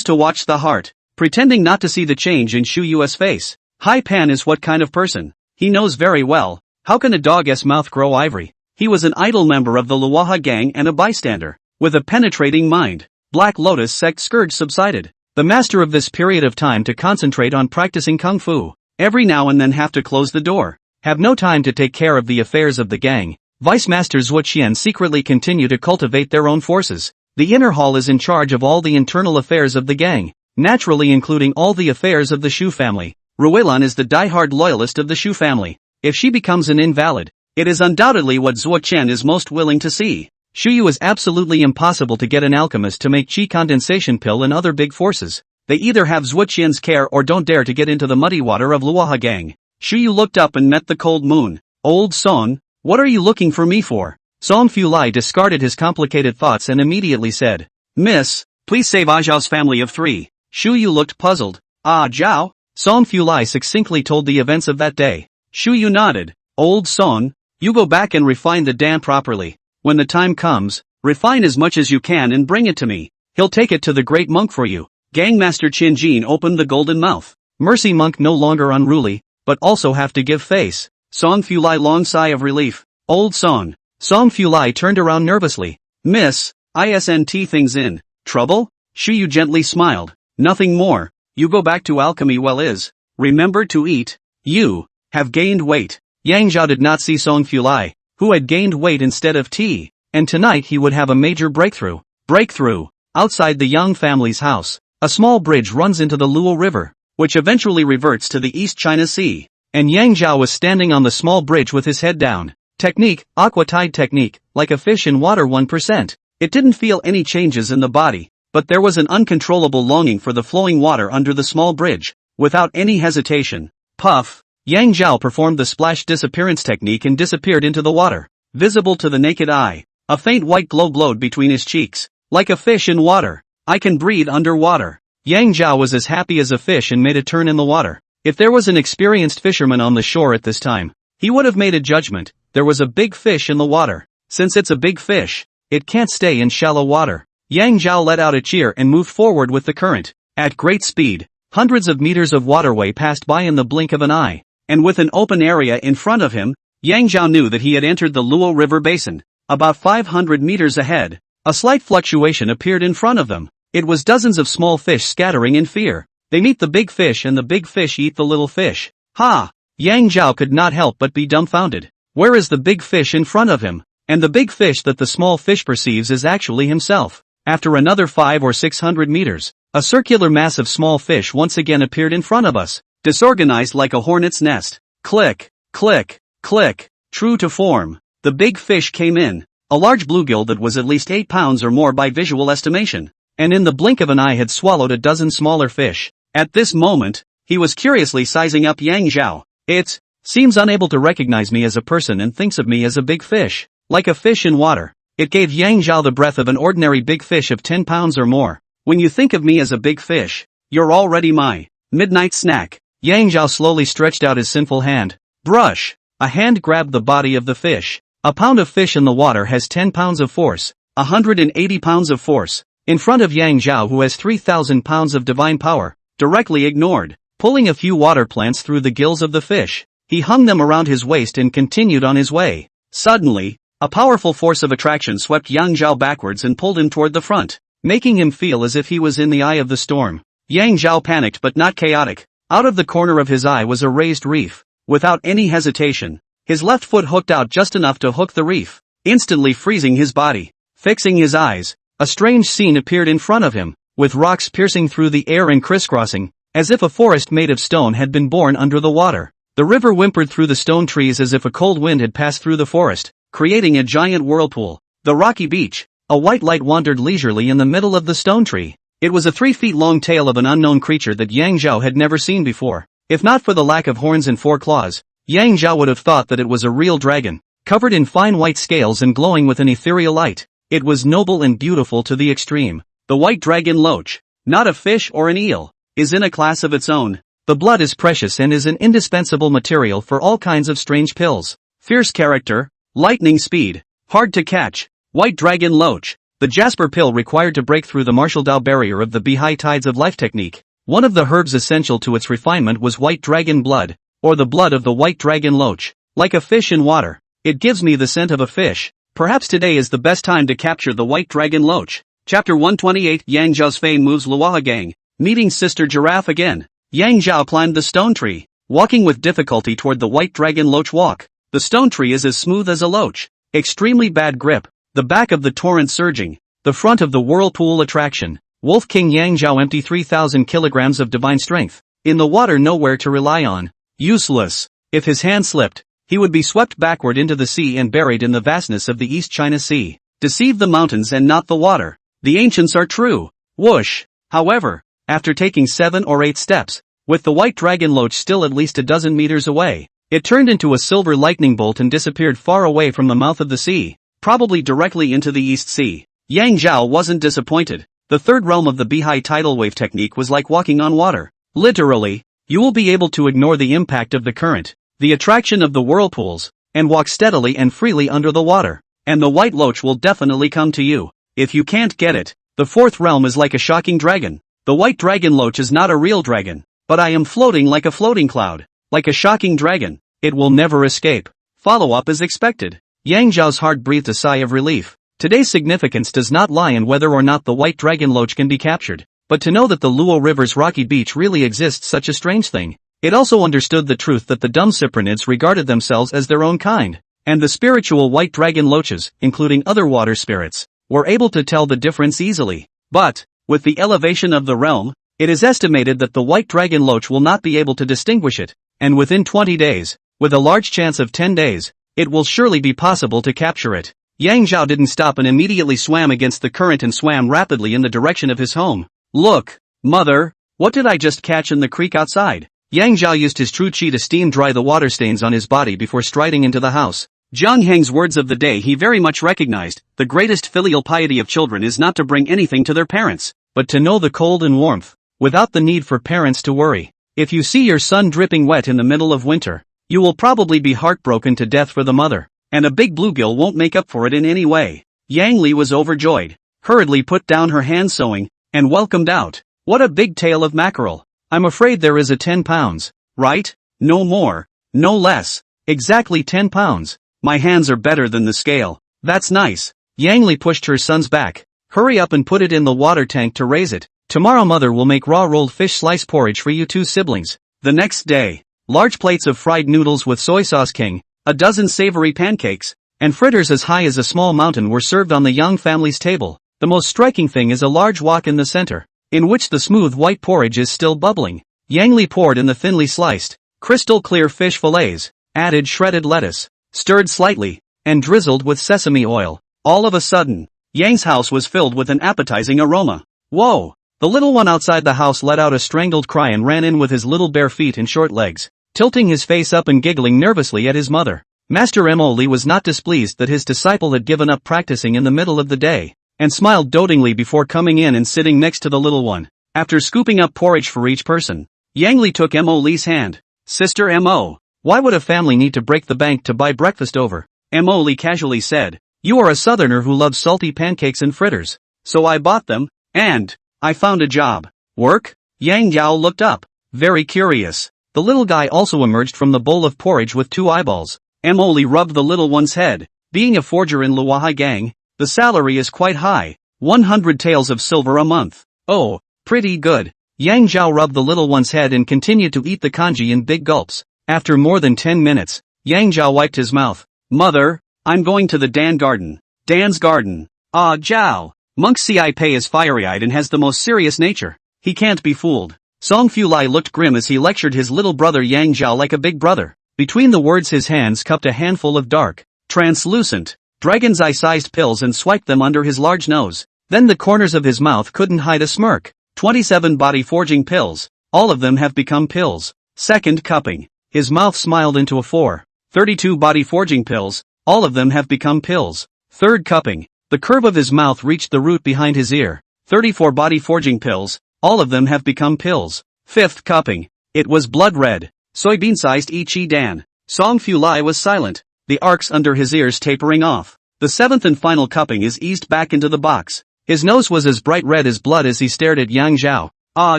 to watch the heart, pretending not to see the change in Shu Yu's face. Hai Pan is what kind of person? He knows very well. How can a dog's mouth grow ivory? He was an idle member of the Luoha Gang and a bystander, with a penetrating mind. Black Lotus sect scourge subsided. The master of this period of time to concentrate on practicing kung fu. Every now and then have to close the door. Have no time to take care of the affairs of the gang. Vice Master Zhuo Qian secretly continue to cultivate their own forces. The inner hall is in charge of all the internal affairs of the gang, naturally including all the affairs of the Shu family. Ruelan is the die-hard loyalist of the Shu family. If she becomes an invalid, it is undoubtedly what Zhuo Qian is most willing to see. Shu Yu is absolutely impossible to get an alchemist to make qi condensation pill and other big forces. They either have Zhuo Qian's care or don't dare to get into the muddy water of Luoha Gang. Shu Yu looked up and met the cold moon. Old Song, what are you looking for me for? Song Fu Lai discarded his complicated thoughts and immediately said, Miss, please save Zhao's family of 3. Shu Yu looked puzzled. Ah, Zhao? Song Fu Lai succinctly told the events of that day. Shu Yu nodded. Old Song, you go back and refine the dan properly. When the time comes, refine as much as you can and bring it to me. He'll take it to the great monk for you. Gangmaster Qin Jin opened the golden mouth. Mercy monk no longer unruly, but also have to give face. Song Fu Lai long sigh of relief. Old Song. Song Fu Lai turned around nervously. Miss, isn't things in trouble? Shu Yu gently smiled. Nothing more. You go back to alchemy well is. Remember to eat. You have gained weight. Yang Zhao did not see Song Fu Lai, who had gained weight instead of tea, and tonight he would have a major breakthrough. Outside the Yang family's house, a small bridge runs into the Luo River, which eventually reverts to the East China Sea, and Yang Zhao was standing on the small bridge with his head down. Technique, aqua tide technique, like a fish in water 1%. It didn't feel any changes in the body, but there was an uncontrollable longing for the flowing water under the small bridge. Without any hesitation, puff, Yang Zhao performed the splash disappearance technique and disappeared into the water. Visible to the naked eye, a faint white glow glowed between his cheeks. Like a fish in water. I can breathe underwater. Yang Zhao was as happy as a fish and made a turn in the water. If there was an experienced fisherman on the shore at this time, he would have made a judgment. There was a big fish in the water. Since it's a big fish, it can't stay in shallow water. Yang Zhao let out a cheer and moved forward with the current. At great speed, hundreds of meters of waterway passed by in the blink of an eye. And with an open area in front of him, Yang Zhao knew that he had entered the Luo River basin. About 500 meters ahead, a slight fluctuation appeared in front of them. It was dozens of small fish scattering in fear. They meet the big fish and the big fish eat the little fish. Ha! Yang Zhao could not help but be dumbfounded. Where is the big fish in front of him? And the big fish that the small fish perceives is actually himself. After another 500 or 600 meters, a circular mass of small fish once again appeared in front of us, disorganized like a hornet's nest. Click, click, click. True to form, the big fish came in, a large bluegill that was at least 8 pounds or more by visual estimation, and in the blink of an eye had swallowed a dozen smaller fish. At this moment, he was curiously sizing up Yang Zhao. It seems unable to recognize me as a person and thinks of me as a big fish, like a fish in water. It gave Yang Zhao the breath of an ordinary big fish of 10 pounds or more. When you think of me as a big fish, you're already my midnight snack. Yang Zhao slowly stretched out his sinful hand. Brush! A hand grabbed the body of the fish. A pound of fish in the water has 10 pounds of force, 180 pounds of force. In front of Yang Zhao, who has 3,000 pounds of divine power, directly ignored. Pulling a few water plants through the gills of the fish, he hung them around his waist and continued on his way. Suddenly, a powerful force of attraction swept Yang Zhao backwards and pulled him toward the front, making him feel as if he was in the eye of the storm. Yang Zhao panicked but not chaotic. Out of the corner of his eye was a raised reef. Without any hesitation, his left foot hooked out just enough to hook the reef, instantly freezing his body. Fixing his eyes, a strange scene appeared in front of him, with rocks piercing through the air and crisscrossing, as if a forest made of stone had been born under the water. The river whimpered through the stone trees as if a cold wind had passed through the forest, creating a giant whirlpool. The rocky beach, a white light wandered leisurely in the middle of the stone tree. It was a 3 feet long tail of an unknown creature that Yang Zhao had never seen before. If not for the lack of horns and 4 claws, Yang Zhao would have thought that it was a real dragon, covered in fine white scales and glowing with an ethereal light. It was noble and beautiful to the extreme. The white dragon loach, not a fish or an eel, is in a class of its own. The blood is precious and is an indispensable material for all kinds of strange pills. Fierce character, lightning speed, hard to catch, white dragon loach, the jasper pill required to break through the martial Dao barrier of the Bihai tides of life technique. One of the herbs essential to its refinement was white dragon blood, or the blood of the white dragon loach. Like a fish in water, it gives me the scent of a fish. Perhaps today is the best time to capture the white dragon loach. Chapter 128 Yang Zhao's fame moves Luoha gang. Meeting Sister Giraffe again. Yang Zhao climbed the stone tree, walking with difficulty toward the white dragon loach walk. The stone tree is as smooth as a loach. Extremely bad grip. The back of the torrent surging. The front of the whirlpool attraction. Wolf King Yang Zhao empty 3,000 kilograms of divine strength. In the water nowhere to rely on. Useless. If his hand slipped, he would be swept backward into the sea and buried in the vastness of the East China Sea. Deceive the mountains and not the water. The ancients are true. Whoosh. However, after taking 7 or 8 steps, with the white dragon loach still at least a dozen meters away, it turned into a silver lightning bolt and disappeared far away from the mouth of the sea, probably directly into the East Sea. Yang Zhao wasn't disappointed. The third realm of the Bihai tidal wave technique was like walking on water. Literally, you will be able to ignore the impact of the current, the attraction of the whirlpools, and walk steadily and freely under the water. And the white loach will definitely come to you. If you can't get it, the fourth realm is like a shocking dragon. The white dragon loach is not a real dragon, but I am floating like a floating cloud. Like a shocking dragon, it will never escape. Follow-up is expected. Yang Zhao's heart breathed a sigh of relief. Today's significance does not lie in whether or not the white dragon loach can be captured, but to know that the Luo River's rocky beach really exists such a strange thing. It also understood the truth that the dumb cyprinids regarded themselves as their own kind, and the spiritual white dragon loaches, including other water spirits, were able to tell the difference easily. But, with the elevation of the realm, it is estimated that the white dragon loach will not be able to distinguish it, and within 20 days, with a large chance of 10 days, it will surely be possible to capture it. Yang Zhao didn't stop and immediately swam against the current and swam rapidly in the direction of his home. Look, mother, what did I just catch in the creek outside? Yang Zhao used his true qi to steam dry the water stains on his body before striding into the house. Zhang Heng's words of the day he very much recognized. The greatest filial piety of children is not to bring anything to their parents, but to know the cold and warmth, without the need for parents to worry. If you see your son dripping wet in the middle of winter, you will probably be heartbroken to death for the mother, and a big bluegill won't make up for it in any way. Yang Li was overjoyed, hurriedly put down her hand sewing, and welcomed out. What a big tail of mackerel. I'm afraid there is a 10 pounds, right? No more, no less, exactly 10 pounds. My hands are better than the scale. That's nice. Yang Li pushed her son's back. Hurry up and put it in the water tank to raise it. Tomorrow mother will make raw rolled fish slice porridge for you two siblings. The next day, large plates of fried noodles with soy sauce king, a dozen savory pancakes, and fritters as high as a small mountain were served on the young family's table. The most striking thing is a large wok in the center, in which the smooth white porridge is still bubbling. Yang Li poured in the thinly sliced, crystal clear fish fillets, added shredded lettuce, stirred slightly, and drizzled with sesame oil. All of a sudden, Yang's house was filled with an appetizing aroma. Whoa! The little one outside the house let out a strangled cry and ran in with his little bare feet and short legs, tilting his face up and giggling nervously at his mother. Master Mo Li was not displeased that his disciple had given up practicing in the middle of the day, and smiled dotingly before coming in and sitting next to the little one. After scooping up porridge for each person, Yang Li took Mo Li's hand. "Sister Mo, why would a family need to break the bank to buy breakfast over?" Mo Li casually said. "You are a southerner who loves salty pancakes and fritters." "So I bought them, and I found a job." "Work?" Yang Yao looked up, very curious. The little guy also emerged from the bowl of porridge with 2 eyeballs. Mo Li rubbed the little one's head. "Being a forger in Luohai gang, the salary is quite high, 100 taels of silver a month." "Oh, pretty good." Yang Zhao rubbed the little one's head and continued to eat the kanji in big gulps. After more than 10 minutes, Yang Zhao wiped his mouth. "Mother, I'm going to the Dan garden." "Dan's garden? Ah, Zhao. Monk Ci Pei is fiery-eyed and has the most serious nature. He can't be fooled." Song Fu Lai looked grim as he lectured his little brother Yang Zhao like a big brother. Between the words his hands cupped a handful of dark, translucent, dragon's eye-sized pills and swiped them under his large nose. Then the corners of his mouth couldn't hide a smirk. 27 body-forging pills. All of them have become pills. Second cupping. His mouth smiled into a 4. 32 body-forging pills. All of them have become pills. Third cupping. The curve of his mouth reached the root behind his ear. 34 body-forging pills. All of them have become pills. Fifth cupping. It was blood red. Soybean-sized Ichi Dan. Song Fu Lai was silent, the arcs under his ears tapering off. The seventh and final cupping is eased back into the box. His nose was as bright red as blood as he stared at Yang Zhao. "Ah,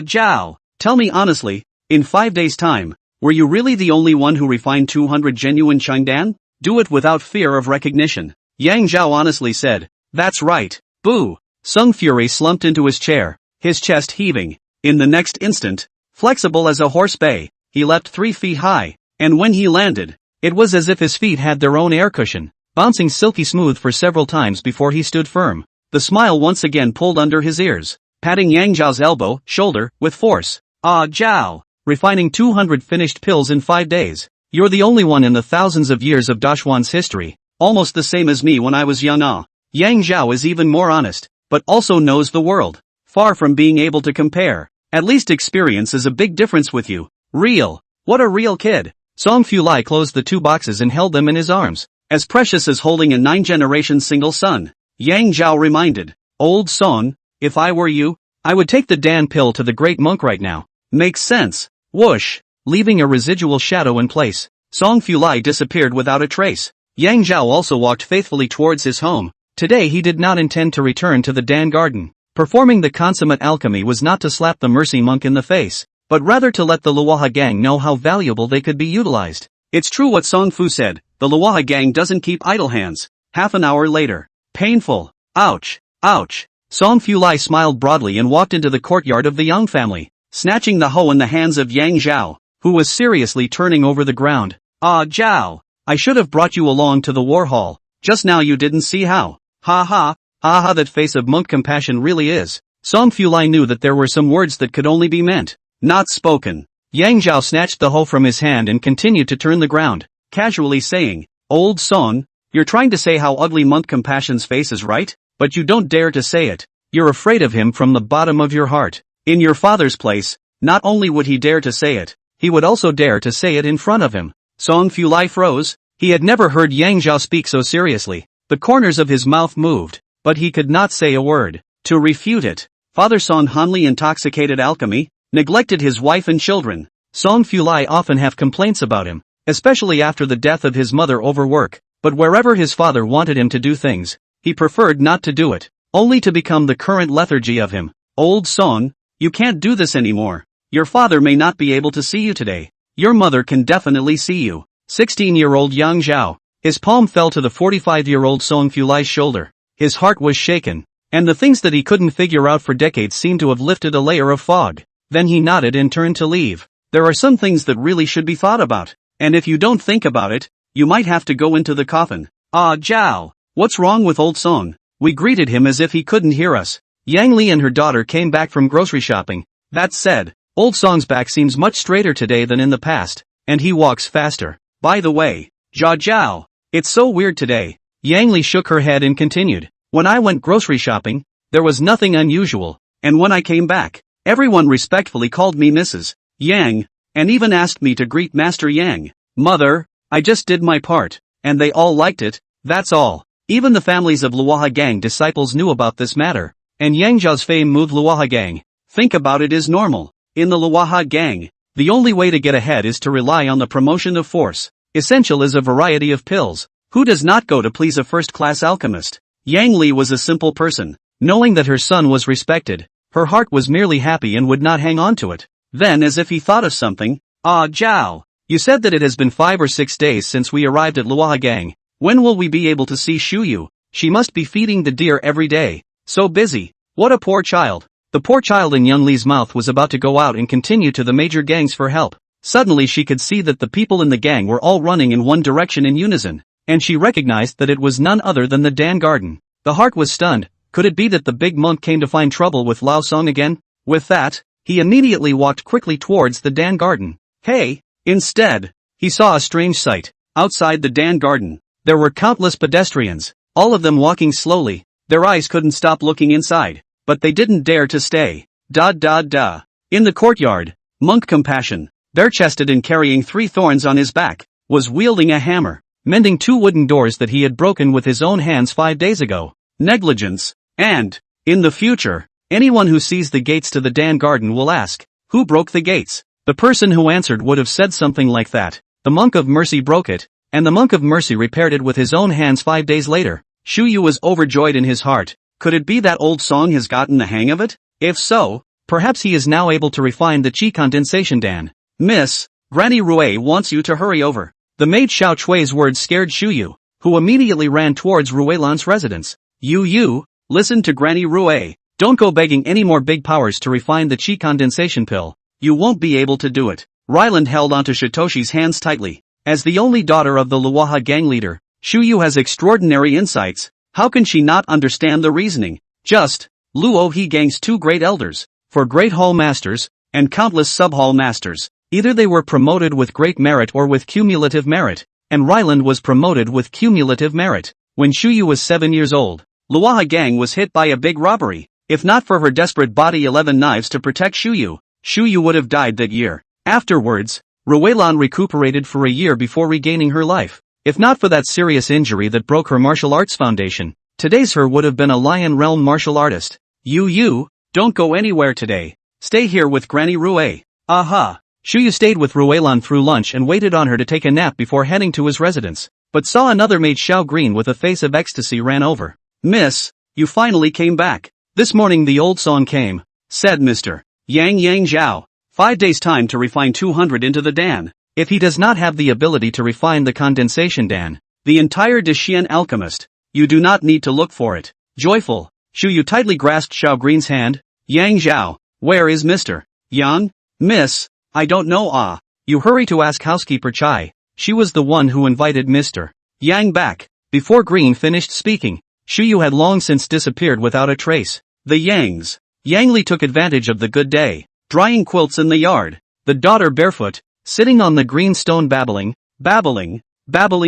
Zhao, tell me honestly, in 5 days' time, were you really the only one who refined 200 genuine Changdan? Do it without fear of recognition." Yang Zhao honestly said. "That's right." Boo! Sung Fury slumped into his chair, his chest heaving. In the next instant, flexible as a horse bay, he leapt 3 feet high, and when he landed, it was as if his feet had their own air cushion, bouncing silky smooth for several times before he stood firm. The smile once again pulled under his ears, patting Yang Zhao's elbow, shoulder, with force. "Ah, Zhao, refining 200 finished pills in 5 days. You're the only one in the thousands of years of Dashuan's history. Almost the same as me when I was young. Yang Zhao is even more honest, but also knows the world. Far from being able to compare. At least experience is a big difference with you. Real. What a real kid." Song Fu Lai closed the 2 boxes and held them in his arms. "As precious as holding a 9-generation single son." Yang Zhao reminded. "Old Song, if I were you, I would take the Dan pill to the great monk right now." "Makes sense." Whoosh! Leaving a residual shadow in place, Song Fu Lai disappeared without a trace. Yang Zhao also walked faithfully towards his home. Today he did not intend to return to the Dan garden. Performing the consummate alchemy was not to slap the mercy monk in the face, but rather to let the Luoha gang know how valuable they could be utilized. It's true what Song Fu said, the Luoha gang doesn't keep idle hands. Half an hour later. Painful. Ouch. Ouch. Song Fu Lai smiled broadly and walked into the courtyard of the Young family, snatching the hoe in the hands of Yang Zhao, who was seriously turning over the ground. "Ah, Zhao, I should have brought you along to the war hall. Just now you didn't see how. Ha ha. Aha, that face of monk compassion really is." Song Fu Lai knew that there were some words that could only be meant, not spoken. Yang Zhao snatched the hoe from his hand and continued to turn the ground, casually saying, "Old Song, you're trying to say how ugly monk compassion's face is, right? But you don't dare to say it. You're afraid of him from the bottom of your heart. In your father's place, not only would he dare to say it, he would also dare to say it in front of him." Song Fu Lai froze. He had never heard Yang Zhao speak so seriously. The corners of his mouth moved, but he could not say a word to refute it. Father Song Hanli intoxicated alchemy, neglected his wife and children. Song Fu Lai often have complaints about him, especially after the death of his mother over work, but wherever his father wanted him to do things, he preferred not to do it, only to become the current lethargy of him. "Old Song, you can't do this anymore. Your father may not be able to see you today. Your mother can definitely see you." 16-year-old Yang Zhao. His palm fell to the 45-year-old Song Fu Lai's shoulder. His heart was shaken. And the things that he couldn't figure out for decades seemed to have lifted a layer of fog. Then he nodded and turned to leave. There are some things that really should be thought about. And if you don't think about it, you might have to go into the coffin. Ah, Zhao. What's wrong with old Song? We greeted him as if he couldn't hear us. Yang Li and her daughter came back from grocery shopping. That said, old Song's back seems much straighter today than in the past, and he walks faster. By the way, Zhao, it's so weird today. Yang Li shook her head and continued. When I went grocery shopping, there was nothing unusual. And when I came back, everyone respectfully called me Mrs. Yang, and even asked me to greet Master Yang. Mother, I just did my part, and they all liked it, that's all. Even the families of Luoha Gang disciples knew about this matter, and Yang Zhao's fame moved Luoha Gang. Think about it is normal. In the Luoha Gang, the only way to get ahead is to rely on the promotion of force. Essential is a variety of pills. Who does not go to please a first-class alchemist? Yang Li was a simple person. Knowing that her son was respected, her heart was merely happy and would not hang on to it. Then, as if he thought of something, Ah, Zhao, you said that it has been 5 or 6 days since we arrived at Luoha Gang. When will we be able to see Shuyu? She must be feeding the deer every day. So busy. What a poor child. The poor child in Young Li's mouth was about to go out and continue to the major gangs for help. Suddenly she could see that the people in the gang were all running in one direction in unison, and she recognized that it was none other than the Dan Garden. The heart was stunned. Could it be that the big monk came to find trouble with Lao Song again? With that, he immediately walked quickly towards the Dan Garden. Hey! Instead, he saw a strange sight. Outside the Dan Garden, there were countless pedestrians, all of them walking slowly. Their eyes couldn't stop looking inside, but they didn't dare to stay. In the courtyard, Monk Compassion, bare-chested and carrying 3 thorns on his back, was wielding a hammer, mending 2 wooden doors that he had broken with his own hands 5 days ago. Negligence. And, in the future, anyone who sees the gates to the Dan Garden will ask, who broke the gates? The person who answered would have said something like that. The Monk of Mercy broke it, and the Monk of Mercy repaired it with his own hands 5 days later. Shuyu was overjoyed in his heart. Could it be that old Song has gotten the hang of it? If so, perhaps he is now able to refine the Qi condensation Dan. Miss, Granny Rue wants you to hurry over. The maid Xiao Chui's words scared Shuyu, who immediately ran towards Ruelan's residence. You, listen to Granny Rue. Don't go begging any more big powers to refine the Qi condensation pill. You won't be able to do it. Ryland held onto Shitoshi's hands tightly. As the only daughter of the Luoha gang leader, Shuyu has extraordinary insights. How can she not understand the reasoning? Just, Luo He Gang's 2 great elders, for great hall masters, and countless sub-hall masters. Either they were promoted with great merit or with cumulative merit, and Ryland was promoted with cumulative merit. When Shuyu was 7 years old, Luoha Gang was hit by a big robbery. If not for her desperate body 11 knives to protect Shuyu, Shuyu would have died that year. Afterwards, Ruelan recuperated for a year before regaining her life. If not for that serious injury that broke her martial arts foundation, today's her would have been a Lion Realm martial artist. You, don't go anywhere today. Stay here with Granny Rue. Aha. Shuyu stayed with Ruelan through lunch and waited on her to take a nap before heading to his residence, but saw another maid Xiao Green with a face of ecstasy ran over. Miss, you finally came back. This morning the old Song came, said Mr. Yang Zhao. 5 days time to refine 200 into the Dan. If he does not have the ability to refine the condensation Dan, the entire Dashian alchemist, you do not need to look for it. Joyful, Shuyu tightly grasped Xiao Green's hand. Yang Zhao, where is Mr. Yang? Miss, I don't know. You hurry to ask housekeeper Chai. She was the one who invited Mr. Yang back. Before Green finished speaking, Shuyu had long since disappeared without a trace. The Yangs. Yang Li took advantage of the good day, drying quilts in the yard. The daughter barefoot, sitting on the green stone babbling,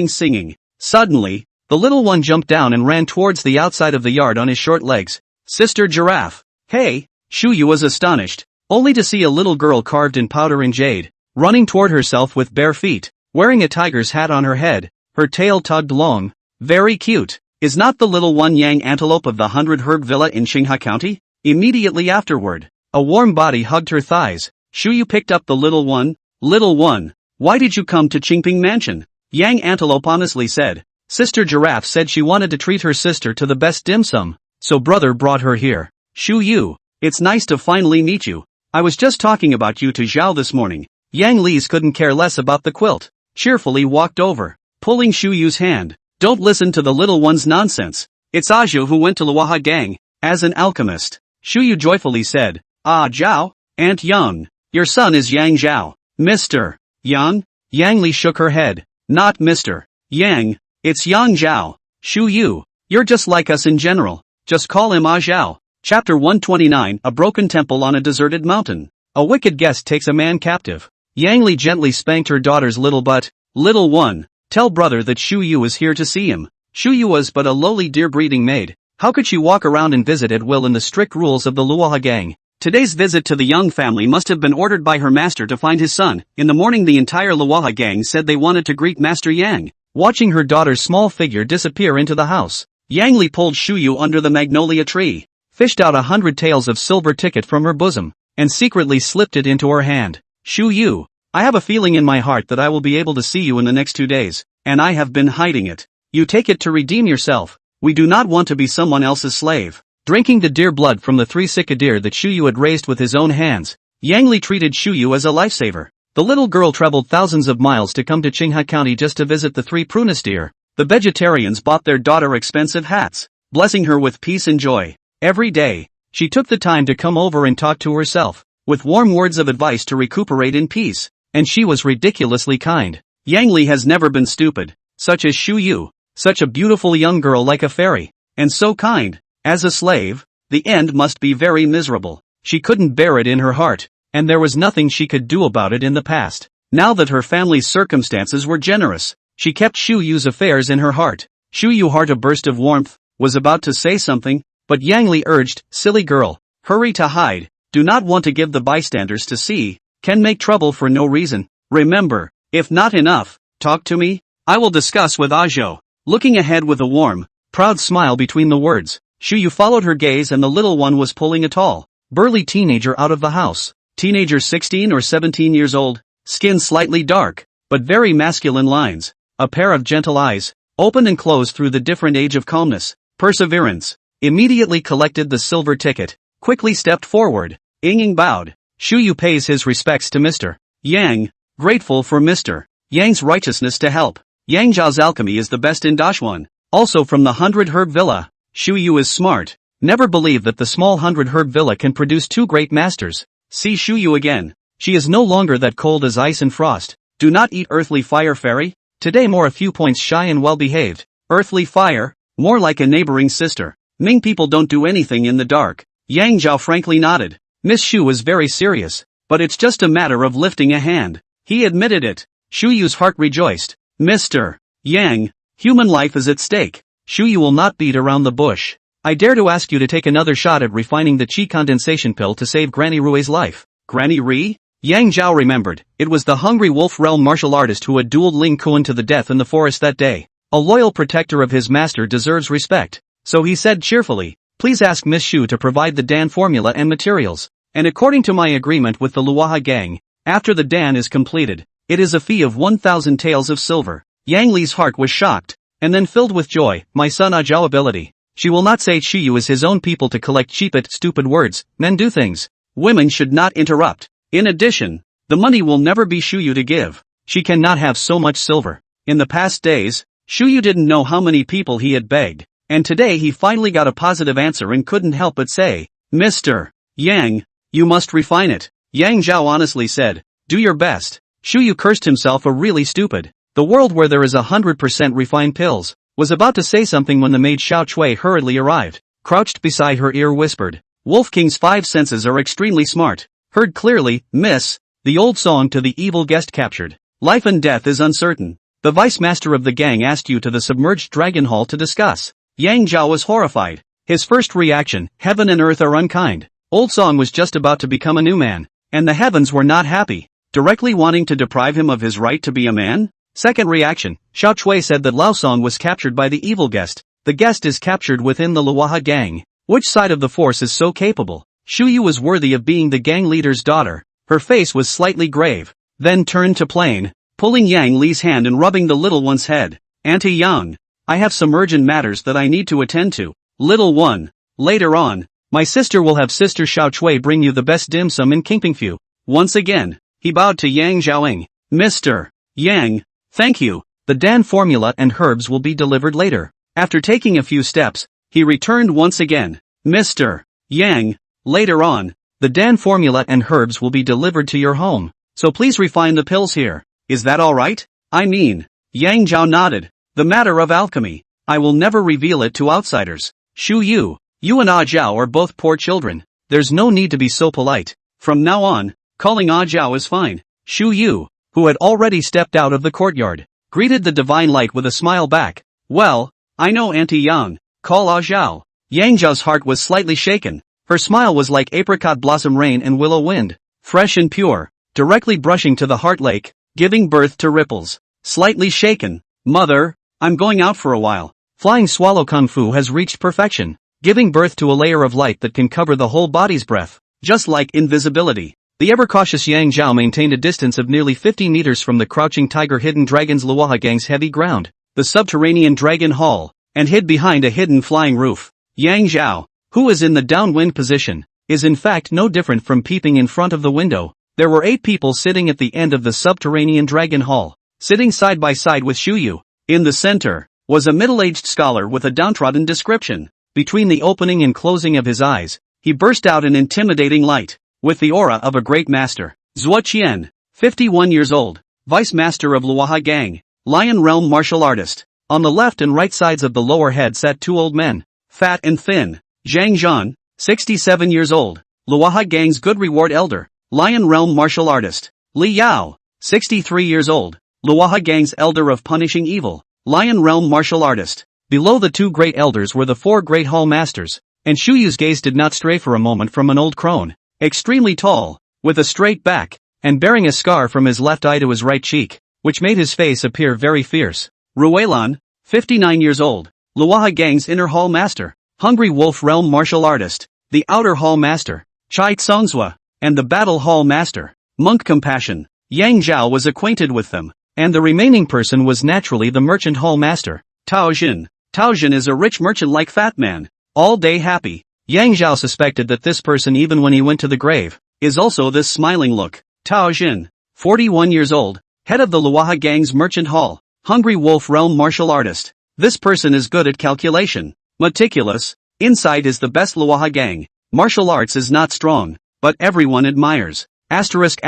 singing. Suddenly, the little one jumped down and ran towards the outside of the yard on his short legs. Sister Giraffe. Hey! Shuyu was astonished, only to see a little girl carved in powder and jade, running toward herself with bare feet, wearing a tiger's hat on her head, her tail tugged long. Very cute. Is not the little one Yang Antelope of the 100 Herb Villa in Xingha County? Immediately afterward, a warm body hugged her thighs. Shuyu picked up the little one. Little one, why did you come to Qingping Mansion? Yang Antelope honestly said. Sister Giraffe said she wanted to treat her sister to the best dim sum, so brother brought her here. Shuyu, it's nice to finally meet you. I was just talking about you to Zhao this morning. Yang Li's couldn't care less about the quilt, cheerfully walked over, pulling Shuyu's hand. Don't listen to the little one's nonsense. It's Aju who went to Luoha Gang. as an alchemist. Shuyu joyfully said, "Ah Zhao, Aunt Yang, your son is Yang Zhao." "Mr. Yang?" Yang Li shook her head. "Not Mr. Yang, it's Yang Zhao. Shuyu, you're just like us in general. Just call him Ah Zhao." Chapter 129, A Broken Temple on a Deserted Mountain. A wicked guest takes a man captive. Yang Li gently spanked her daughter's little butt. "Little one, tell brother that Shuyu is here to see him." Shuyu was but a lowly deer-breeding maid. How could she walk around and visit at will in the strict rules of the Luoha gang? Today's visit to the Young family must have been ordered by her master to find his son. In the morning the entire Luoha gang said they wanted to greet Master Yang. Watching her daughter's small figure disappear into the house, Yang Li pulled Shuyu under the magnolia tree, fished out 100 taels of silver ticket from her bosom, and secretly slipped it into her hand. "Shuyu, I have a feeling in my heart that I will be able to see you in the next 2 days, and I have been hiding it. You take it to redeem yourself. We do not want to be someone else's slave." Drinking the deer blood from the 3 sick deer that Shuyu had raised with his own hands, Yang Li treated Shuyu as a lifesaver. The little girl traveled thousands of miles to come to Qinghe County just to visit the 3 prunus deer. The vegetarians bought their daughter expensive hats, blessing her with peace and joy. Every day, she took the time to come over and talk to herself, with warm words of advice to recuperate in peace, and she was ridiculously kind. Yang Li has never been stupid, such as Shuyu, such a beautiful young girl like a fairy, and so kind. As a slave, the end must be very miserable. She couldn't bear it in her heart, and there was nothing she could do about it in the past. Now that her family's circumstances were generous, she kept Shuyu's affairs in her heart. Shuyu, heart a burst of warmth, was about to say something, but Yang Li urged, "Silly girl, hurry to hide, do not want to give the bystanders to see, can make trouble for no reason. Remember, if not enough, talk to me, I will discuss with Ajo." Looking ahead with a warm, proud smile between the words, Shuyu followed her gaze and the little one was pulling a tall, burly teenager out of the house. Teenager 16 or 17 years old, skin slightly dark, but very masculine lines, a pair of gentle eyes, open and closed through the different age of calmness, perseverance. Immediately collected the silver ticket, quickly stepped forward. Ying bowed. Shuyu pays his respects to Mr. Yang, grateful for Mr. Yang's righteousness to help. Yang Zhao's alchemy is the best in Dashuan, also from the 100 Herb Villa. Shuyu is smart. Never believe that the small 100 Herb Villa can produce 2 great masters. See Shuyu again. She is no longer that cold as ice and frost. Do not eat earthly fire, fairy. Today more a few points shy and well behaved. Earthly fire, more like a neighboring sister. Ming people don't do anything in the dark. Yang Zhao frankly nodded. Miss Shu was very serious, but it's just a matter of lifting a hand. He admitted it. Shuyu's heart rejoiced. Mr. Yang, human life is at stake. Shuyu will not beat around the bush. I dare to ask you to take another shot at refining the qi condensation pill to save Granny Rui's life. Granny Ri? Yang Zhao remembered. It was the hungry wolf realm martial artist who had dueled Ling Kuan to the death in the forest that day. A loyal protector of his master deserves respect. So he said cheerfully, "Please ask Miss Shu to provide the Dan formula and materials. And according to my agreement with the Luoha gang, after the Dan is completed, it is a fee of 1,000 taels of silver." Yang Li's heart was shocked, and then filled with joy. My son Ajao ability. She will not say Shuyu is his own people to collect cheapet stupid words. Men do things. Women should not interrupt. In addition, the money will never be Shuyu to give. She cannot have so much silver. In the past days, Shuyu didn't know how many people he had begged, and today he finally got a positive answer and couldn't help but say, "Mr. Yang, you must refine it." Yang Zhao honestly said, "Do your best." Shuyu cursed himself a really stupid. The world where there is 100% refined pills, was about to say something when the maid Xiao Chui hurriedly arrived, crouched beside her ear whispered, "Wolf King's 5 senses are extremely smart. Heard clearly, miss, the old song to the evil guest captured. Life and death is uncertain. The vice master of the gang asked you to the submerged dragon hall to discuss." Yang Zhao was horrified. His first reaction, heaven and earth are unkind. Old Song was just about to become a new man, and the heavens were not happy, directly wanting to deprive him of his right to be a man? Second reaction, Xiao Chui said that Lao Song was captured by the evil guest. The guest is captured within the Luoha gang. Which side of the force is so capable? Shuyu was worthy of being the gang leader's daughter. Her face was slightly grave, then turned to plain, pulling Yang Li's hand and rubbing the little one's head. "Auntie Yang, I have some urgent matters that I need to attend to. Little one, later on, my sister will have Sister Xiao Chui bring you the best dim sum in Kingpingfu." Once again, he bowed to Yang Zhaoing. "Mr. Yang, thank you. The Dan formula and herbs will be delivered later." After taking a few steps, he returned once again. Mr. Yang, later on, The Dan formula and herbs will be delivered to your home. so please refine the pills here. Is that alright? I mean, Yang Zhao nodded. The matter of alchemy, I will never reveal it to outsiders. Shu Yu, you and Ah Zhao are both poor children. There's no need to be so polite. From now on, calling Ah Zhao is fine. Shu Yu, who had already stepped out of the courtyard, greeted the divine light with a smile back. Well, I know Auntie Yang. Call Ah Zhao. Yang Zhao's heart was slightly shaken. Her smile was like apricot blossom rain and willow wind, fresh and pure, directly brushing to the heart lake, giving birth to ripples. Slightly shaken. Mother, I'm going out for a while. Flying swallow kung fu has reached perfection, giving birth to a layer of light that can cover the whole body's breath. Just like invisibility. The ever-cautious Yang Zhao maintained a distance of nearly 50 meters from the crouching tiger hidden dragon's Luoha gang's heavy ground, the subterranean dragon hall, and hid behind a hidden flying roof. Yang Zhao, who is in the downwind position, is in fact no different from peeping in front of the window. There were 8 people sitting at the end of the subterranean dragon hall, sitting side by side with Shu Yu. In the center, was a middle-aged scholar with a downtrodden description. Between the opening and closing of his eyes, he burst out an intimidating light, with the aura of a great master. Zhuo Qian, 51 years old, vice master of Luoha gang, Lion Realm martial artist. On the left and right sides of the lower head sat 2 old men, fat and thin. Zhang Zhan, 67 years old, Luoha gang's good reward elder, Lion Realm martial artist. Li Yao, 63 years old, Luoha gang's elder of punishing evil, Lion Realm martial artist. Below the 2 great elders were the 4 great hall masters, and Shu Yu's gaze did not stray for a moment from an old crone, extremely tall, with a straight back, and bearing a scar from his left eye to his right cheek, which made his face appear very fierce. Ruelan, 59 years old, Luoha gang's inner hall master, Hungry Wolf Realm martial artist, the outer hall master, Chai Tsongzua, and the battle hall master, Monk Compassion. Yang Zhao was acquainted with them, and the remaining person was naturally the merchant hall master, Tao Jin. Tao Jin is a rich merchant like Fat Man, all day happy. Yang Zhao suspected that this person, even when he went to the grave, is also this smiling look. Tao Jin, 41 years old, head of the Luoha gang's merchant hall, Hungry Wolf Realm martial artist. This person is good at calculation, meticulous, insight is the best Luoha gang, martial arts is not strong, but everyone admires. Asterisk.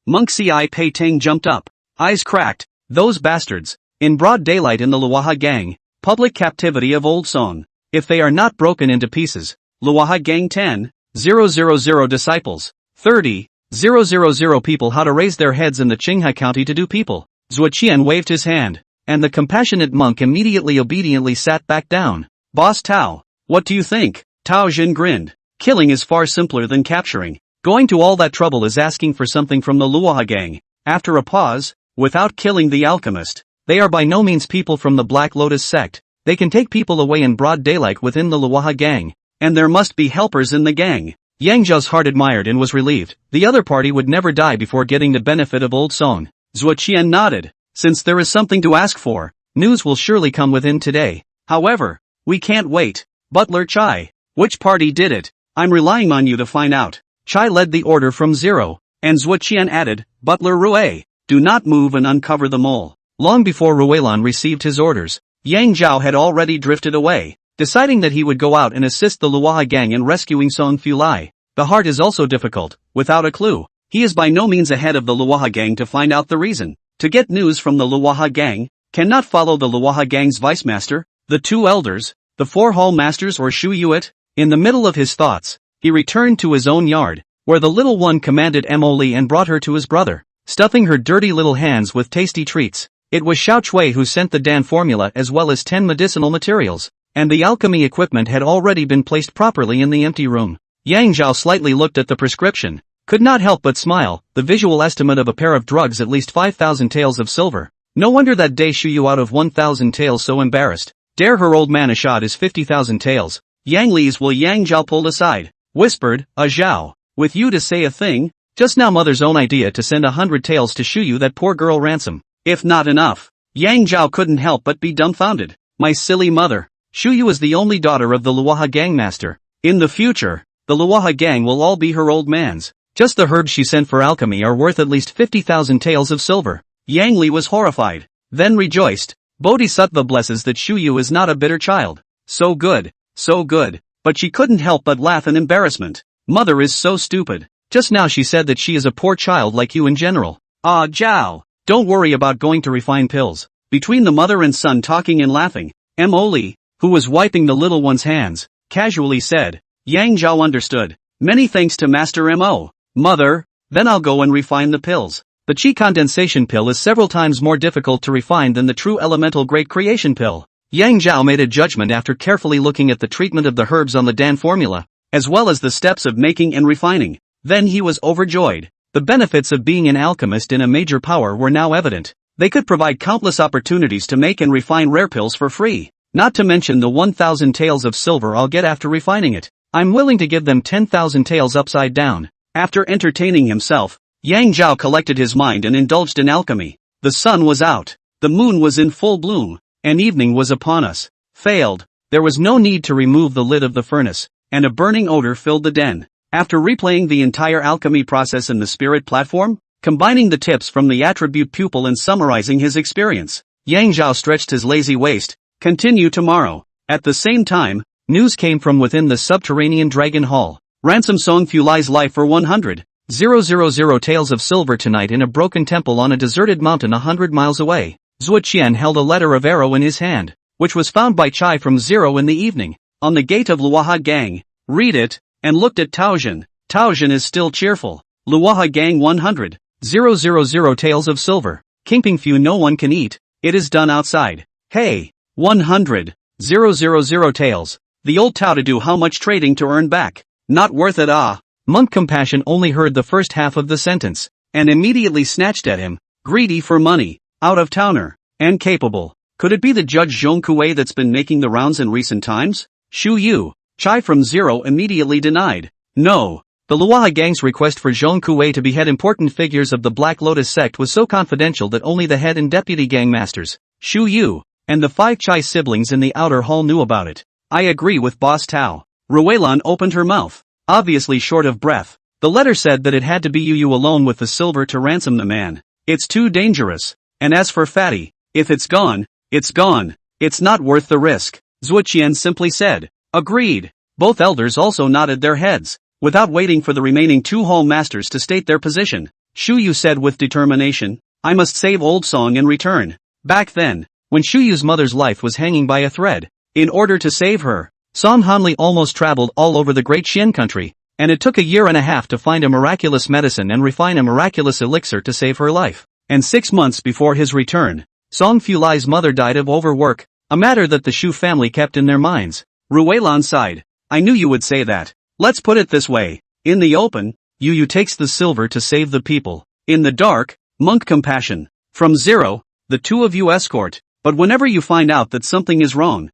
Monk Ci Pei Ting jumped up, eyes cracked. Those bastards, in broad daylight in the Luoha gang, public captivity of old song. If they are not broken into pieces, Luoha gang 10,000 disciples, 30,000 people. How to raise their heads in the Qinghai County to do people. Zhuo Qian waved his hand, and the compassionate monk immediately obediently sat back down. Boss Tao, what do you think? Tao Jin grinned. Killing is far simpler than capturing. Going to all that trouble is asking for something from the Luoha gang. After a pause, without killing the alchemist. They are by no means people from the Black Lotus sect. They can take people away in broad daylight within the Luoha gang. And there must be helpers in the gang. Yang Zhao's heart admired and was relieved. The other party would never die before getting the benefit of old song. Zhuo Qian nodded. Since there is something to ask for, news will surely come within today. However, we can't wait. Butler Chai, which party did it? I'm relying on you to find out. Chai led the order from 0. And Zhuo Qian added, Butler Rue, do not move and uncover the mole. Long before Ruelan received his orders, Yang Zhao had already drifted away, deciding that he would go out and assist the Luoha gang in rescuing Song Fulai. The heart is also difficult, without a clue. He is by no means ahead of the Luoha gang to find out the reason. To get news from the Luoha gang, cannot follow the Luoha gang's vice master, the 2 elders, the 4 hall masters or Shu Yuet. In the middle of his thoughts, he returned to his own yard, where the little one commanded Mo Li and brought her to his brother, stuffing her dirty little hands with tasty treats. It was Xiao Chui who sent the Dan formula as well as 10 medicinal materials, and the alchemy equipment had already been placed properly in the empty room. Yang Zhao slightly looked at the prescription, could not help but smile. The visual estimate of a pair of drugs at least 5,000 taels of silver. No wonder that day Shu Yu out of 1,000 taels so embarrassed. Dare her old man a shot is 50,000 taels. Yang Li's will Yang Zhao pulled aside, whispered, Zhao, with you to say a thing? Just now mother's own idea to send 100 taels to Shu Yu, that poor girl, ransom. If not enough. Yang Zhao couldn't help but be dumbfounded. My silly mother. Shu Yu is the only daughter of the Luoha gang master. In the future, the Luoha gang will all be her old man's. Just the herbs she sent for alchemy are worth at least 50,000 taels of silver. Yang Li was horrified, then rejoiced. Bodhisattva blesses that Shu Yu is not a bitter child. So good. so good. But she couldn't help but laugh in embarrassment. Mother is so stupid. Just now she said that she is a poor child like you in general. Ah, Zhao. Don't worry about going to refine pills. Between the mother and son talking and laughing, Mo-Li, who was wiping the little one's hands, casually said. Yang Zhao understood. Many thanks to Master Mo. Mother, then I'll go and refine the pills. The Qi condensation pill is several times more difficult to refine than the true elemental great creation pill. Yang Zhao made a judgment after carefully looking at the treatment of the herbs on the Dan formula, as well as the steps of making and refining. Then he was overjoyed. The benefits of being an alchemist in a major power were now evident. They could provide countless opportunities to make and refine rare pills for free, not to mention the 1,000 taels of silver I'll get after refining it. I'm willing to give them 10,000 taels upside down. After entertaining himself, Yang Zhao collected his mind and indulged in alchemy. The sun was out. The moon was in full bloom. And evening was upon us. Failed. There was no need to remove the lid of the furnace, and a burning odor filled the den. After replaying the entire alchemy process in the spirit platform, combining the tips from the attribute pupil and summarizing his experience, Yang Zhao stretched his lazy waist. Continue tomorrow. At the same time, news came from within the subterranean dragon hall. Ransom Song Fulai's life for 100,000 taels of silver tonight in a broken temple on a deserted mountain 100 miles away. Zhuo Qian held a letter of arrow in his hand, which was found by Chai from Zero in the evening, on the gate of Luoha Gang. Read it, and looked at Taozhen. Taozhen is still cheerful. Luoha Gang 100,000 taels of silver. Kingping Fu no one can eat, it is done outside. Hey, 100,000 taels. The old Tao to do how much trading to earn back? Not worth it ah. Monk Compassion only heard the first half of the sentence, and immediately snatched at him. Greedy for money. Out-of-towner, and capable. Could it be the Judge Zhong Kuei that's been making the rounds in recent times? Shu Yu, Chai from Zero immediately denied. No. The Luoha Gang's request for Zhong Kuei to behead important figures of the Black Lotus sect was so confidential that only the head and deputy gang masters, Shu Yu, and the 5 Chai siblings in the outer hall knew about it. I agree with Boss Tao. Ruelan opened her mouth, obviously short of breath. The letter said that it had to be Yu alone with the silver to ransom the man. It's too dangerous. And as for Fatty, if it's gone, it's gone. It's not worth the risk. Zhuo Qian simply said. Agreed. Both elders also nodded their heads. Without waiting for the remaining 2 hall masters to state their position, Shu Yu said with determination, I must save Old Song and return. Back then, when Shu Yu's mother's life was hanging by a thread, in order to save her, Song Hanli almost traveled all over the great Xian country, and it took a year and a half to find a miraculous medicine and refine a miraculous elixir to save her life. And 6 months before his return, Song Fulai's mother died of overwork, a matter that the Shu family kept in their minds. Ruelan sighed. I knew you would say that. Let's put it this way. In the open, Yu takes the silver to save the people. In the dark, Monk Compassion. From Zero, the 2 of you escort. But whenever you find out that something is wrong,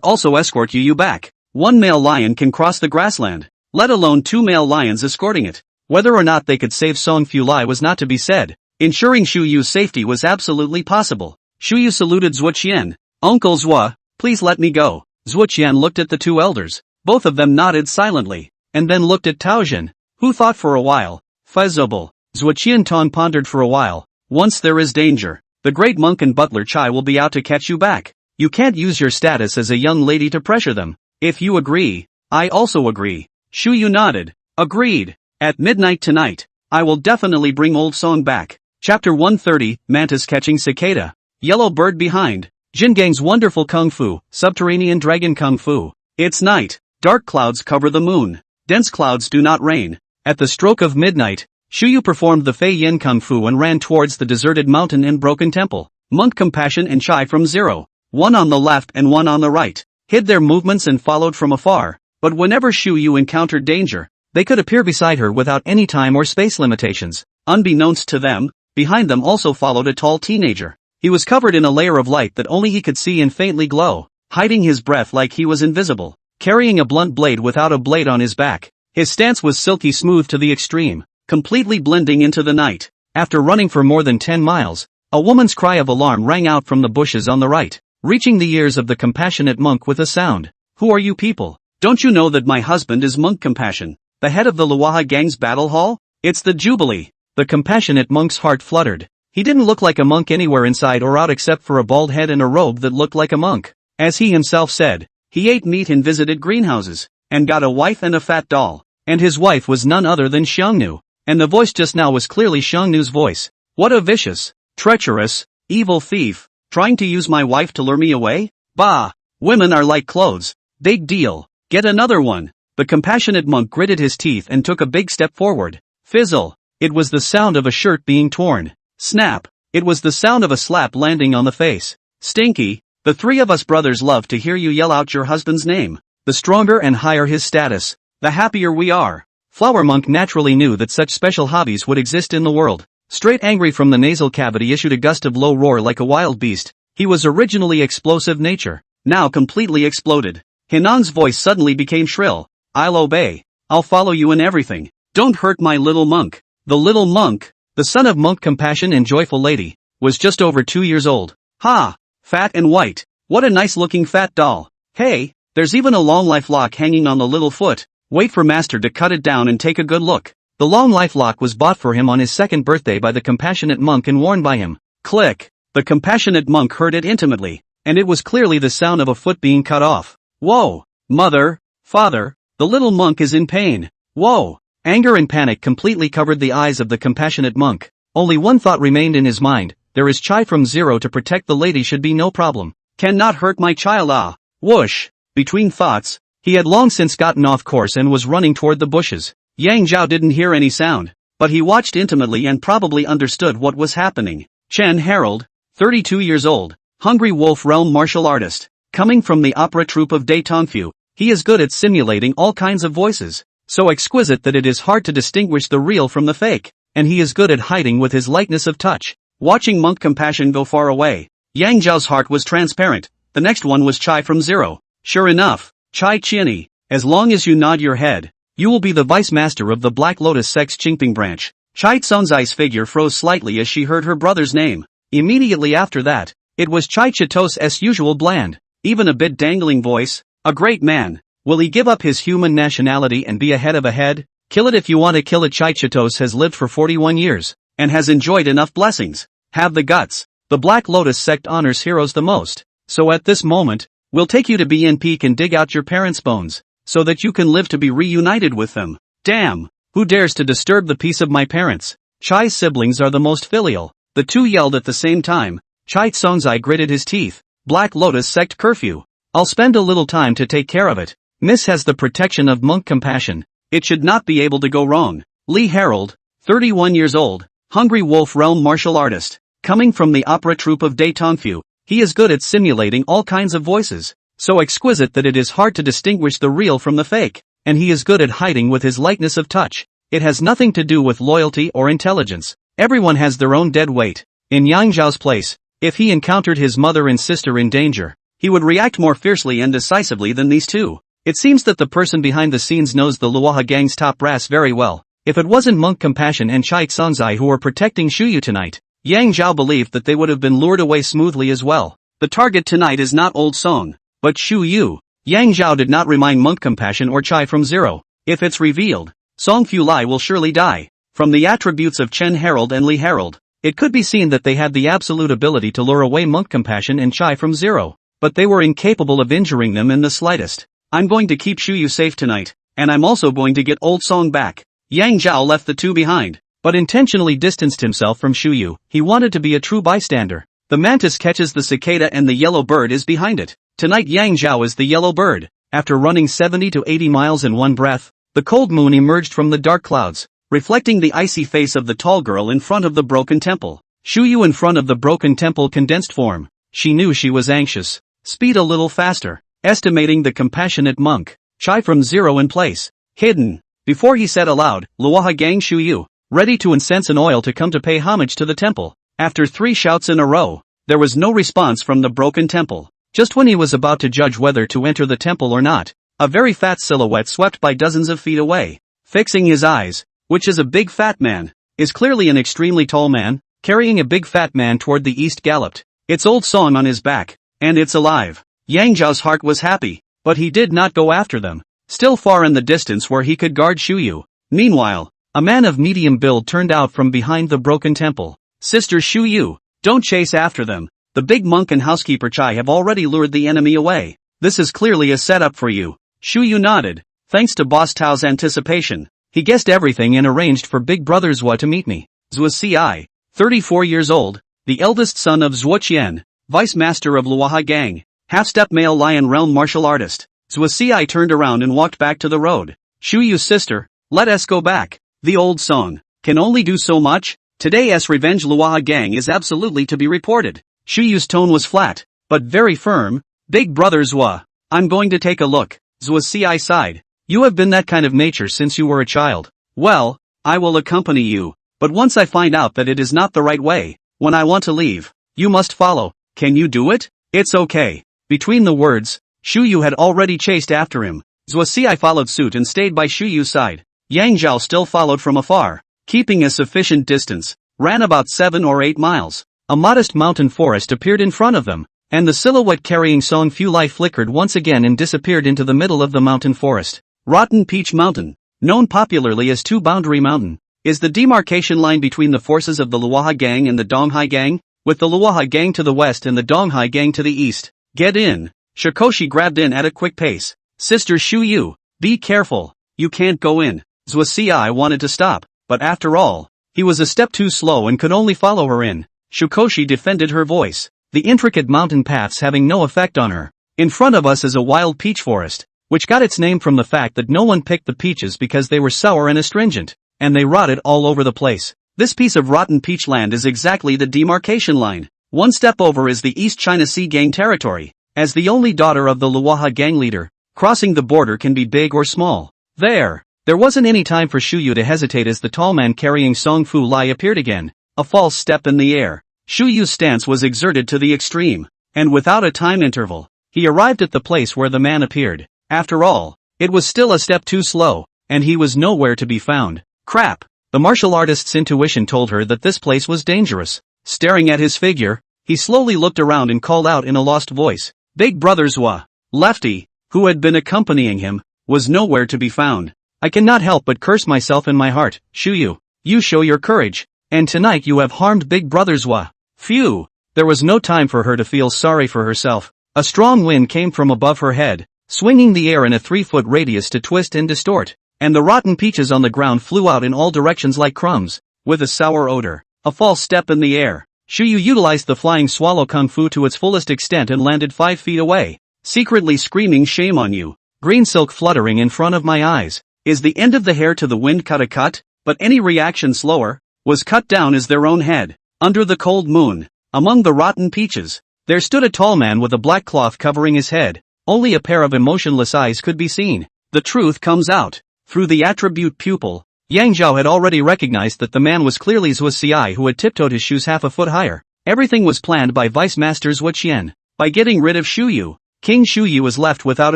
also escort Yu back. 1 male lion can cross the grassland, let alone 2 male lions escorting it. Whether or not they could save Song Fulai was not to be said. Ensuring Shu Yu's safety was absolutely possible. Shu Yu saluted Zhuo Qian. Uncle Zhua, please let me go. Zhuo Qian looked at the 2 elders. Both of them nodded silently, and then looked at Taozhen, who thought for a while. Feasible. Zhuo Qian pondered for a while. Once there is danger, the great monk and butler Chai will be out to catch you back. You can't use your status as a young lady to pressure them. If you agree, I also agree. Shu Yu nodded. Agreed. At midnight tonight, I will definitely bring Old Song back. Chapter 130, Mantis Catching Cicada. Yellow Bird Behind. Jin Gang's Wonderful Kung Fu, Subterranean Dragon Kung Fu. It's night. Dark clouds cover the moon. Dense clouds do not rain. At the stroke of midnight, Shu Yu performed the Fei Yin Kung Fu and ran towards the deserted mountain and broken temple. Monk Compassion and Chai from Zero, one on the left and one on the right, hid their movements and followed from afar. But whenever Shu Yu encountered danger, they could appear beside her without any time or space limitations. Unbeknownst to them, behind them also followed a tall teenager. He was covered in a layer of light that only he could see and faintly glow, hiding his breath like he was invisible, carrying a blunt blade without a blade on his back. His stance was silky smooth to the extreme, completely blending into the night. After running for more than 10 miles, a woman's cry of alarm rang out from the bushes on the right, reaching the ears of the compassionate monk with a sound. Who are you people? Don't you know that my husband is Monk Compassion, the head of the Luoha Gang's battle hall? It's the Jubilee. The compassionate monk's heart fluttered. He didn't look like a monk anywhere inside or out except for a bald head and a robe that looked like a monk. As he himself said, He ate meat and visited greenhouses, and got a wife and a fat doll. And his wife was none other than Xiangnu. And the voice just now was clearly Xiangnu's voice. What a vicious, treacherous, evil thief, trying to use my wife to lure me away? Bah! Women are like clothes. Big deal. Get another one. The compassionate monk gritted his teeth and took a big step forward. Fizzle. It was the sound of a shirt being torn. Snap. It was the sound of a slap landing on the face. Stinky. The three of us brothers love to hear you yell out your husband's name. The stronger and higher his status, the happier we are. Flower Monk naturally knew that such special hobbies would exist in the world. Straight angry from the nasal cavity issued a gust of low roar like a wild beast. He was originally explosive nature, now completely exploded. Hinan's voice suddenly became shrill. I'll obey. I'll follow you in everything. Don't hurt my little monk. The little monk, the son of Monk Compassion and Joyful Lady, was just over 2 years old. Ha! Fat and white. What a nice looking fat doll. Hey, there's even a long life lock hanging on the little foot. Wait for master to cut it down and take a good look. The long life lock was bought for him on his second birthday by the compassionate monk and worn by him. Click. The compassionate monk heard it intimately, and it was clearly the sound of a foot being cut off. Whoa! Mother, father, the little monk is in pain. Whoa! Anger and panic completely covered the eyes of the compassionate monk. Only one thought remained in his mind. There is chai from zero to protect the lady should be no problem. Cannot hurt my child. Ah! Whoosh! Between thoughts, he had long since gotten off course and was running toward the bushes. Yang Zhao didn't hear any sound, but he watched intimately and probably understood what was happening. Chen Harold, 32 years old, Hungry Wolf Realm martial artist, coming from the opera troupe of Daytongfu, he is good at simulating all kinds of voices, so exquisite that it is hard to distinguish the real from the fake, and he is good at hiding with his lightness of touch. Watching Monk Compassion go far away, Yang Zhao's heart was transparent. The next one was Chai from zero. Sure enough, Chai Qiani, as long as you nod your head, you will be the vice master of the Black Lotus Sect's Qingping branch. Chai Tsungzai's figure froze slightly as she heard her brother's name. Immediately after that, it was Chai Chitos's usual bland, even a bit dangling voice. A great man. Will he give up his human nationality and be a head of a head? Kill it if you want to kill it. Chai Chitos has lived for 41 years, and has enjoyed enough blessings. Have the guts. The Black Lotus sect honors heroes the most. So at this moment, we'll take you to BN Peak and dig out your parents' bones, so that you can live to be reunited with them. Damn! Who dares to disturb the peace of my parents? Chai's siblings are the most filial. The two yelled at the same time. Chai Tsungzai gritted his teeth. Black Lotus sect curfew. I'll spend a little time to take care of it. Miss has the protection of Monk Compassion. It should not be able to go wrong. Lee Harold, 31 years old, Hungry Wolf Realm martial artist, coming from the opera troupe of Daytongfu, he is good at simulating all kinds of voices, so exquisite that it is hard to distinguish the real from the fake, and he is good at hiding with his lightness of touch. It has nothing to do with loyalty or intelligence. Everyone has their own dead weight. In Yang Zhao's place, if he encountered his mother and sister in danger, he would react more fiercely and decisively than these two. It seems that the person behind the scenes knows the Luoha gang's top brass very well. If it wasn't Monk Compassion and Chai Tsungzai who were protecting Shuyu tonight, Yang Zhao believed that they would have been lured away smoothly as well. The target tonight is not Old Song, but Shuyu. Yang Zhao did not remind Monk Compassion or Chai from zero. If it's revealed, Song Fu Lai will surely die. From the attributes of Chen Harold and Lee Harold, it could be seen that they had the absolute ability to lure away Monk Compassion and Chai from zero, but they were incapable of injuring them in the slightest. I'm going to keep Shuyu safe tonight, and I'm also going to get Old Song back. Yang Zhao left the two behind, but intentionally distanced himself from Shuyu. He wanted to be a true bystander. The mantis catches the cicada and the yellow bird is behind it. Tonight Yang Zhao is the yellow bird. After running 70 to 80 miles in one breath, the cold moon emerged from the dark clouds, reflecting the icy face of the tall girl in front of the broken temple. Shuyu in front of the broken temple condensed form. She knew she was anxious. Speed a little faster. Estimating the compassionate monk. Chai from zero in place. Hidden. Before he said aloud, Luoha gang Shuyu, ready to incense and oil to come to pay homage to the temple. After 3 shouts in a row, there was no response from the broken temple. Just when he was about to judge whether to enter the temple or not, a very fat silhouette swept by dozens of feet away. Fixing his eyes, which is a big fat man, is clearly an extremely tall man, carrying a big fat man toward the east galloped. It's Old Song on his back, and it's alive. Yang Zhao's heart was happy, but he did not go after them. Still far in the distance where he could guard Shuyu. Meanwhile, a man of medium build turned out from behind the broken temple. Sister Shuyu, don't chase after them. The big monk and housekeeper Chai have already lured the enemy away. This is clearly a setup for you. Shu Yu nodded. Thanks to Boss Tao's anticipation, he guessed everything and arranged for Big Brother Zhua to meet me. Zhua Ci, 34 years old, the eldest son of Zhuo Qian, vice master of Luoha Gang, half-step male lion realm martial artist. Zhua Ci turned around and walked back to the road. Shu Yu's sister, let us go back. The old song, can only do so much. Today's revenge Luoha Gang is absolutely to be reported. Shu Yu's tone was flat, but very firm. Big Brother Zhua, I'm going to take a look. Zhua Ci sighed. You have been that kind of nature since you were a child. Well, I will accompany you, but once I find out that it is not the right way, when I want to leave, you must follow. Can you do it? It's okay. Between the words, Shu Yu had already chased after him. Zhua Ci followed suit and stayed by Shu Yu's side. Yang Zhao still followed from afar, keeping a sufficient distance, ran about 7 or 8 miles. A modest mountain forest appeared in front of them, and the silhouette carrying Song Fu Lai flickered once again and disappeared into the middle of the mountain forest. Rotten Peach Mountain, known popularly as Two Boundary Mountain, is the demarcation line between the forces of the Luoha Gang and the Donghai Gang, with the Luoha Gang to the west and the Donghai Gang to the east. Get in. Shikoshi grabbed in at a quick pace. Sister Shu Yu, be careful, you can't go in. Zhua Ci wanted to stop, but after all, he was a step too slow and could only follow her in. Shikoshi defended her voice, the intricate mountain paths having no effect on her. In front of us is a wild peach forest, which got its name from the fact that no one picked the peaches because they were sour and astringent, and they rotted all over the place. This piece of rotten peach land is exactly the demarcation line. One step over is the East China Sea Gang territory. As the only daughter of the Luoha Gang leader, crossing the border can be big or small. There wasn't any time for Shu Yu to hesitate as the tall man carrying Song Fu Lai appeared again, a false step in the air. Shu Yu's stance was exerted to the extreme, and without a time interval, he arrived at the place where the man appeared. After all, it was still a step too slow, and he was nowhere to be found. Crap! The martial artist's intuition told her that this place was dangerous. Staring at his figure, he slowly looked around and called out in a lost voice. Big Brother Zhua, Lefty, who had been accompanying him, was nowhere to be found. I cannot help but curse myself in my heart. Shu Yu, you show your courage, and tonight you have harmed Big Brother Zhua. Phew! There was no time for her to feel sorry for herself. A strong wind came from above her head, swinging the air in a 3-foot radius to twist and distort, and the rotten peaches on the ground flew out in all directions like crumbs, with a sour odor. A false step in the air. Shu Yu utilized the flying swallow kung fu to its fullest extent and landed 5 feet away, secretly screaming shame on you. Green silk fluttering in front of my eyes. Is the end of the hair to the wind cut a cut? But any reaction slower, was cut down as their own head. Under the cold moon, among the rotten peaches, there stood a tall man with a black cloth covering his head. Only a pair of emotionless eyes could be seen. The truth comes out. Through the attribute pupil, Yang Zhao had already recognized that the man was clearly Zhua Ci who had tiptoed his shoes half a foot higher. Everything was planned by Vice Master Zhuo Qian. By getting rid of Shu Yu, King Shu Yu was left without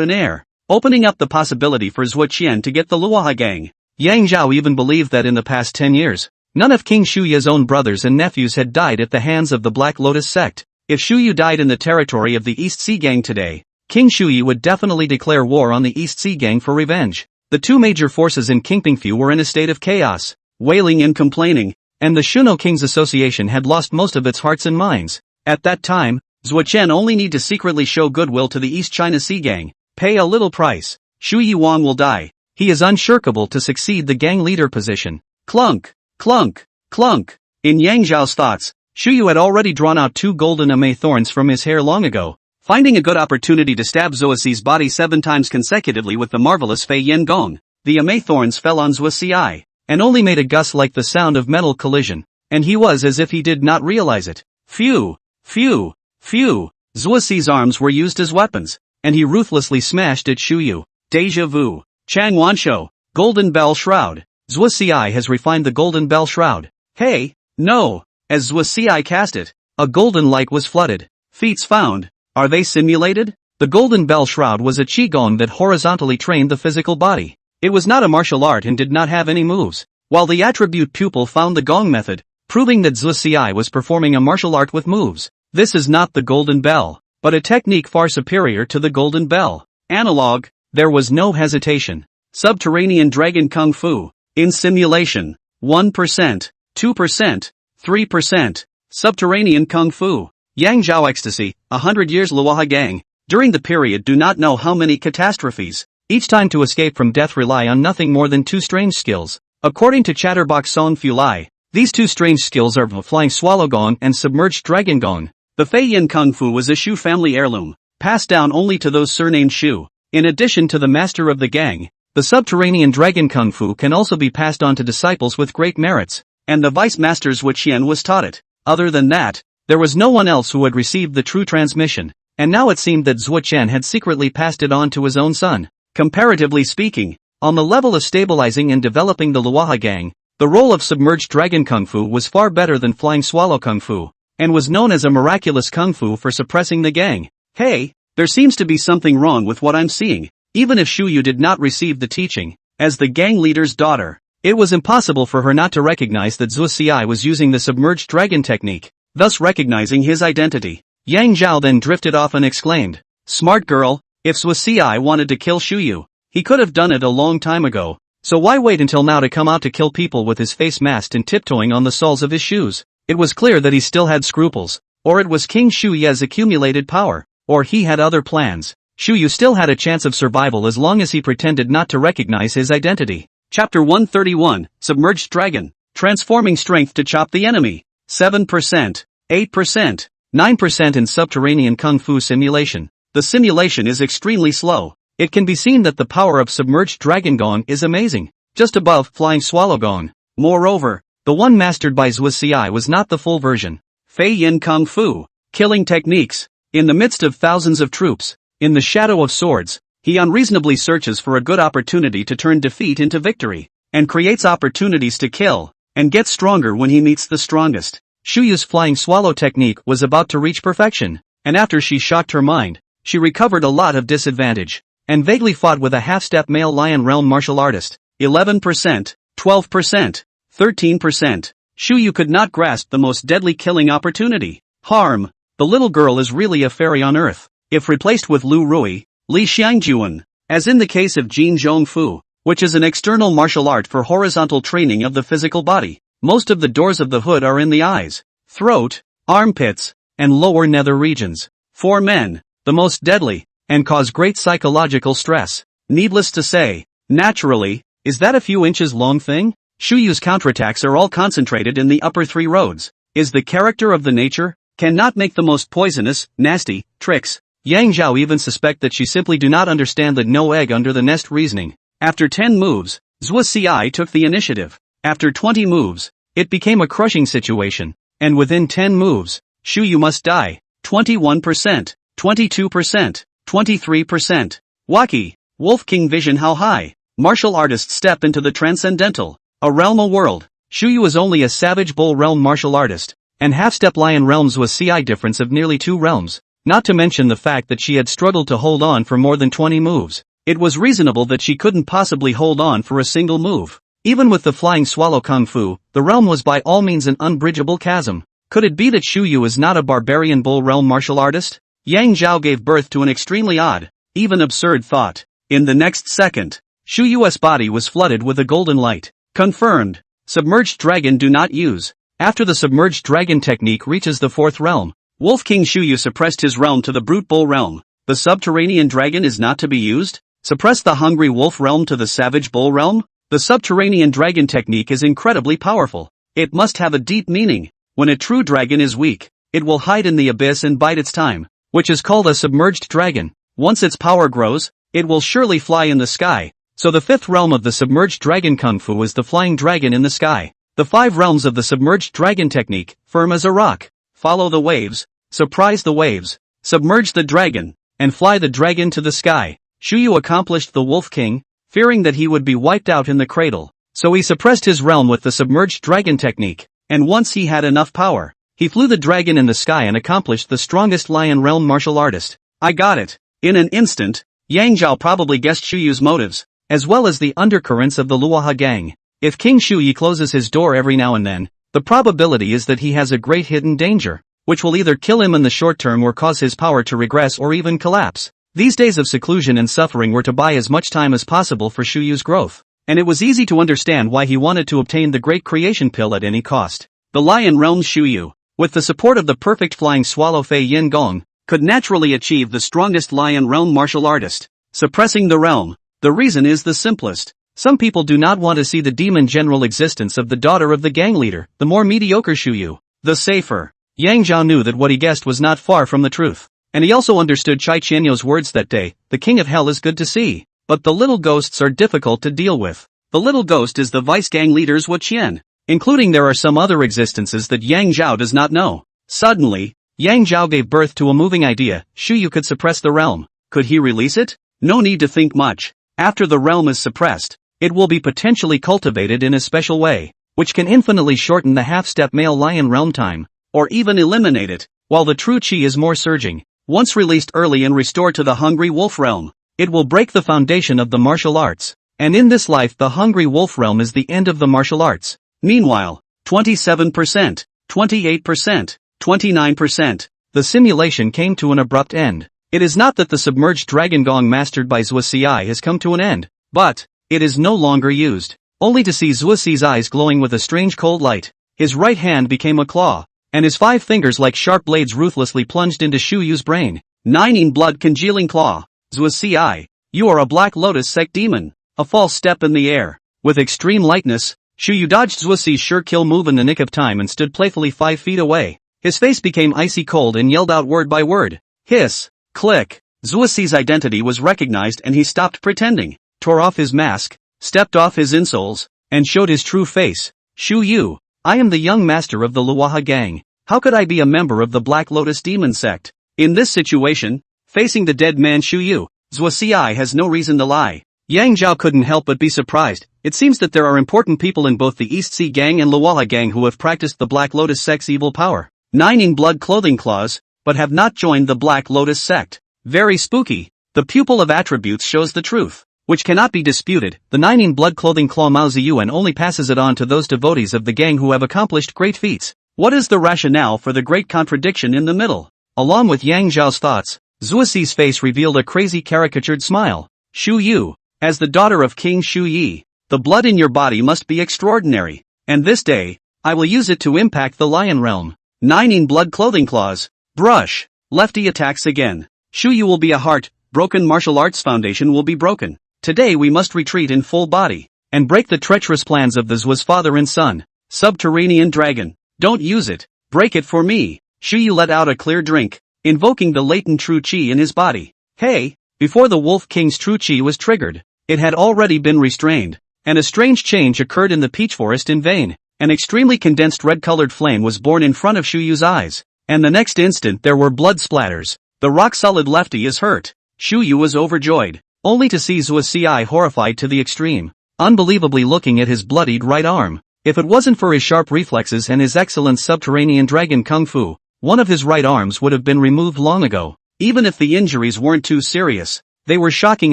an heir, opening up the possibility for Zhuo Qian to get the Luoha Gang. Yang Zhao even believed that in the past 10 years, none of King Shu Yu's own brothers and nephews had died at the hands of the Black Lotus sect. If Shu Yu died in the territory of the East Sea Gang today, King Shu Yu would definitely declare war on the East Sea Gang for revenge. The two major forces in Qingpingfu were in a state of chaos, wailing and complaining, and the Shuno Kings Association had lost most of its hearts and minds. At that time, Zhuo Qian only need to secretly show goodwill to the East China Sea Gang, pay a little price. Shu Yuang will die. He is unshirkable to succeed the gang leader position. Clunk, clunk, clunk. In Yang Zhao's thoughts, Shu Yu had already drawn out 2 golden ame thorns from his hair long ago, finding a good opportunity to stab Zhuo Ci's body 7 times consecutively with the marvelous Fei Yen Gong. The ame thorns fell on Zhuo Ci, and only made a gust like the sound of metal collision, and he was as if he did not realize it. Phew, phew, phew. Zhuo Ci's arms were used as weapons, and he ruthlessly smashed at Shu Yu. Deja vu. Chang Wanshou, Golden Bell Shroud. Zhuo Ci has refined the Golden Bell Shroud. Hey, no. As Zhuo Ci cast it, a golden light was flooded. Feats found. Are they simulated? The Golden Bell Shroud was a qigong that horizontally trained the physical body. It was not a martial art and did not have any moves, while the attribute pupil found the gong method, proving that Zhuo Ci was performing a martial art with moves. This is not the Golden Bell, but a technique far superior to the Golden Bell. Analog. There was no hesitation. Subterranean Dragon Kung Fu. In simulation. 1%, 2%, 3%. Subterranean Kung Fu. Yang Zhao Ecstasy, 100 years Luoha Gang. during the period do not know how many catastrophes. Each time to escape from death rely on nothing more than two strange skills. According to Chatterbox Song Fulai, these two strange skills are Flying Swallow Gong and Submerged Dragon Gong. The Fei Yin Kung Fu was a Shu family heirloom, passed down only to those surnamed Shu. In addition to the master of the gang, the subterranean dragon Kung Fu can also be passed on to disciples with great merits, and the vice masters which Qian was taught it. Other than that, there was no one else who had received the true transmission, and now it seemed that Zhuo Chen had secretly passed it on to his own son. Comparatively speaking, on the level of stabilizing and developing the Luoha gang, the role of Submerged Dragon Kung Fu was far better than Flying Swallow Kung Fu, and was known as a miraculous Kung Fu for suppressing the gang. Hey, there seems to be something wrong with what I'm seeing. Even if Shu Yu did not receive the teaching, as the gang leader's daughter, it was impossible for her not to recognize that Zhuo Xi was using the Submerged Dragon technique, thus recognizing his identity. Yang Zhao then drifted off and exclaimed, "Smart girl, if Zhuo Xi wanted to kill Shu Yu, he could have done it a long time ago. So why wait until now to come out to kill people with his face masked and tiptoeing on the soles of his shoes?" It was clear that he still had scruples, or it was King Shu Yu's accumulated power, or he had other plans. Shu Yu still had a chance of survival as long as he pretended not to recognize his identity. Chapter 131, Submerged Dragon, Transforming Strength to Chop the Enemy. 7%, 8%, 9% in Subterranean Kung Fu Simulation. The simulation is extremely slow. It can be seen that the power of Submerged Dragon Gong is amazing, just above Flying Swallow Gong. Moreover, the one mastered by Zhuo Xi was not the full version. Fei Yin Kung Fu, killing techniques. In the midst of thousands of troops, in the shadow of swords, he unreasonably searches for a good opportunity to turn defeat into victory, and creates opportunities to kill, and gets stronger when he meets the strongest. Shu Yu's Flying Swallow technique was about to reach perfection, and after she shocked her mind, she recovered a lot of disadvantage, and vaguely fought with a half-step male Lion Realm martial artist. 11%, 12%, 13%. Shu Yu could not grasp the most deadly killing opportunity. Harm. The little girl is really a fairy on earth. If replaced with Lu Rui, Li Xiangjuan, as in the case of Jin Zhongfu, which is an external martial art for horizontal training of the physical body, most of the doors of the hood are in the eyes, throat, armpits, and lower nether regions. For men, the most deadly, and cause great psychological stress. Needless to say, naturally, is that a few inches long thing? Shu Yu's counterattacks are all concentrated in the upper three roads. Is the character of the nature, cannot make the most poisonous, nasty, tricks. Yang Zhao even suspect that she simply do not understand the no egg under the nest reasoning. After 10 moves, Zhuo Xi took the initiative. After 20 moves, it became a crushing situation, and within 10 moves, Shu Yu must die. 21%, 22%, 23%. Waki, Wolf King Vision. How high? Martial artists step into the transcendental, a realm, a world. Shu Yu is only a savage bull realm martial artist, and half-step lion realms was CI difference of nearly 2 realms. Not to mention the fact that she had struggled to hold on for more than 20 moves. It was reasonable that she couldn't possibly hold on for a single move. Even with the Flying Swallow Kung Fu, the realm was by all means an unbridgeable chasm. Could it be that Shu Yu is not a barbarian bull realm martial artist? Yang Zhao gave birth to an extremely odd, even absurd thought. In the next second, Shu Yu's body was flooded with a golden light. Confirmed. Submerged Dragon do not use. After the Submerged Dragon technique reaches the 4th realm, Wolf King Shu Yu suppressed his realm to the Brute Bull realm. The Subterranean Dragon is not to be used? Suppress the Hungry Wolf realm to the Savage Bull realm? The Subterranean Dragon technique is incredibly powerful. It must have a deep meaning. When a true dragon is weak, it will hide in the abyss and bide its time, which is called a Submerged Dragon. Once its power grows, it will surely fly in the sky. So the 5th realm of the Submerged Dragon Kung Fu is the Flying Dragon in the sky. The 5 realms of the Submerged Dragon technique, firm as a rock. Follow the waves, surprise the waves, submerge the dragon, and fly the dragon to the sky. Shu Yu accomplished the Wolf King, fearing that he would be wiped out in the cradle. So he suppressed his realm with the Submerged Dragon technique, and once he had enough power, he flew the dragon in the sky and accomplished the strongest Lion Realm martial artist. I got it. In an instant, Yang Zhao probably guessed Shu Yu's motives, as well as the undercurrents of the Luoha gang. If King Shu Yu closes his door every now and then, the probability is that he has a great hidden danger, which will either kill him in the short term or cause his power to regress or even collapse. These days of seclusion and suffering were to buy as much time as possible for Shu Yu's growth, and it was easy to understand why he wanted to obtain the Great Creation Pill at any cost. The Lion Realm's Shu Yu, with the support of the perfect Flying Swallow Fei Yin Gong, could naturally achieve the strongest lion realm martial artist. Suppressing the realm. The reason is the simplest. Some people do not want to see the demon general existence of the daughter of the gang leader, the more mediocre Shuyu, the safer. Yang Zhao knew that what he guessed was not far from the truth. And he also understood Chai Qianyo's words that day, the king of hell is good to see. But the little ghosts are difficult to deal with. The little ghost is the vice gang leader's Wu Qian. Including there are some other existences that Yang Zhao does not know. Suddenly, Yang Zhao gave birth to a moving idea. Shuyu could suppress the realm. Could he release it? No need to think much. After the realm is suppressed, it will be potentially cultivated in a special way, which can infinitely shorten the half-step male lion realm time, or even eliminate it, while the true chi is more surging. Once released early and restored to the hungry wolf realm, it will break the foundation of the martial arts. And in this life the hungry wolf realm is the end of the martial arts. Meanwhile, 27%, 28%, 29%. The simulation came to an abrupt end. It is not that the submerged dragon gong mastered by Zuo has come to an end, but it is no longer used. Only to see Zuo's eyes glowing with a strange cold light. His right hand became a claw, and his 5 fingers like sharp blades ruthlessly plunged into Shuyu's brain. 9 in blood congealing claw. Zuo, you are a Black Lotus sect demon. A false step in the air. With extreme lightness, Shuyu dodged Zuo's sure kill move in the nick of time and stood playfully 5 feet away. His face became icy cold and yelled out word by word. Hiss. Click. Zuo's identity was recognized and he stopped pretending, tore off his mask, stepped off his insoles, and showed his true face. Shuyu, I am the young master of the Luoha gang. How could I be a member of the Black Lotus demon sect? In this situation, facing the dead man Shuyu, Zuo has no reason to lie. Yang Zhao couldn't help but be surprised. It seems that there are important people in both the East Sea gang and Luoha gang who have practiced the Black Lotus sect's evil power. 9 in blood clothing claws, but have not joined the Black Lotus sect. Very spooky. The pupil of attributes shows the truth, which cannot be disputed. The 9 in blood clothing claw Mao Ziyuan only passes it on to those devotees of the gang who have accomplished great feats. What is the rationale for the great contradiction in the middle? Along with Yang Zhao's thoughts, Zuo's face revealed a crazy caricatured smile. Shuyu, as the daughter of King Shu Yi, the blood in your body must be extraordinary, and this day, I will use it to impact the lion realm. 9 in blood clothing claws. Brush. Lefty attacks again. Shuyu will be a heart, broken martial arts foundation will be broken. Today we must retreat in full body, and break the treacherous plans of the Zuo's father and son. Subterranean dragon. Don't use it. Break it for me. Shuyu let out a clear drink, invoking the latent true chi in his body. Hey! Before the Wolf King's true chi was triggered, it had already been restrained, and a strange change occurred in the peach forest in vain. An extremely condensed red-colored flame was born in front of Shuyu's eyes, and the next instant there were blood splatters. The rock-solid lefty is hurt. Shuyu was overjoyed, only to see Zuo horrified to the extreme, unbelievably looking at his bloodied right arm. If it wasn't for his sharp reflexes and his excellent subterranean dragon kung fu, one of his right arms would have been removed long ago. Even if the injuries weren't too serious, they were shocking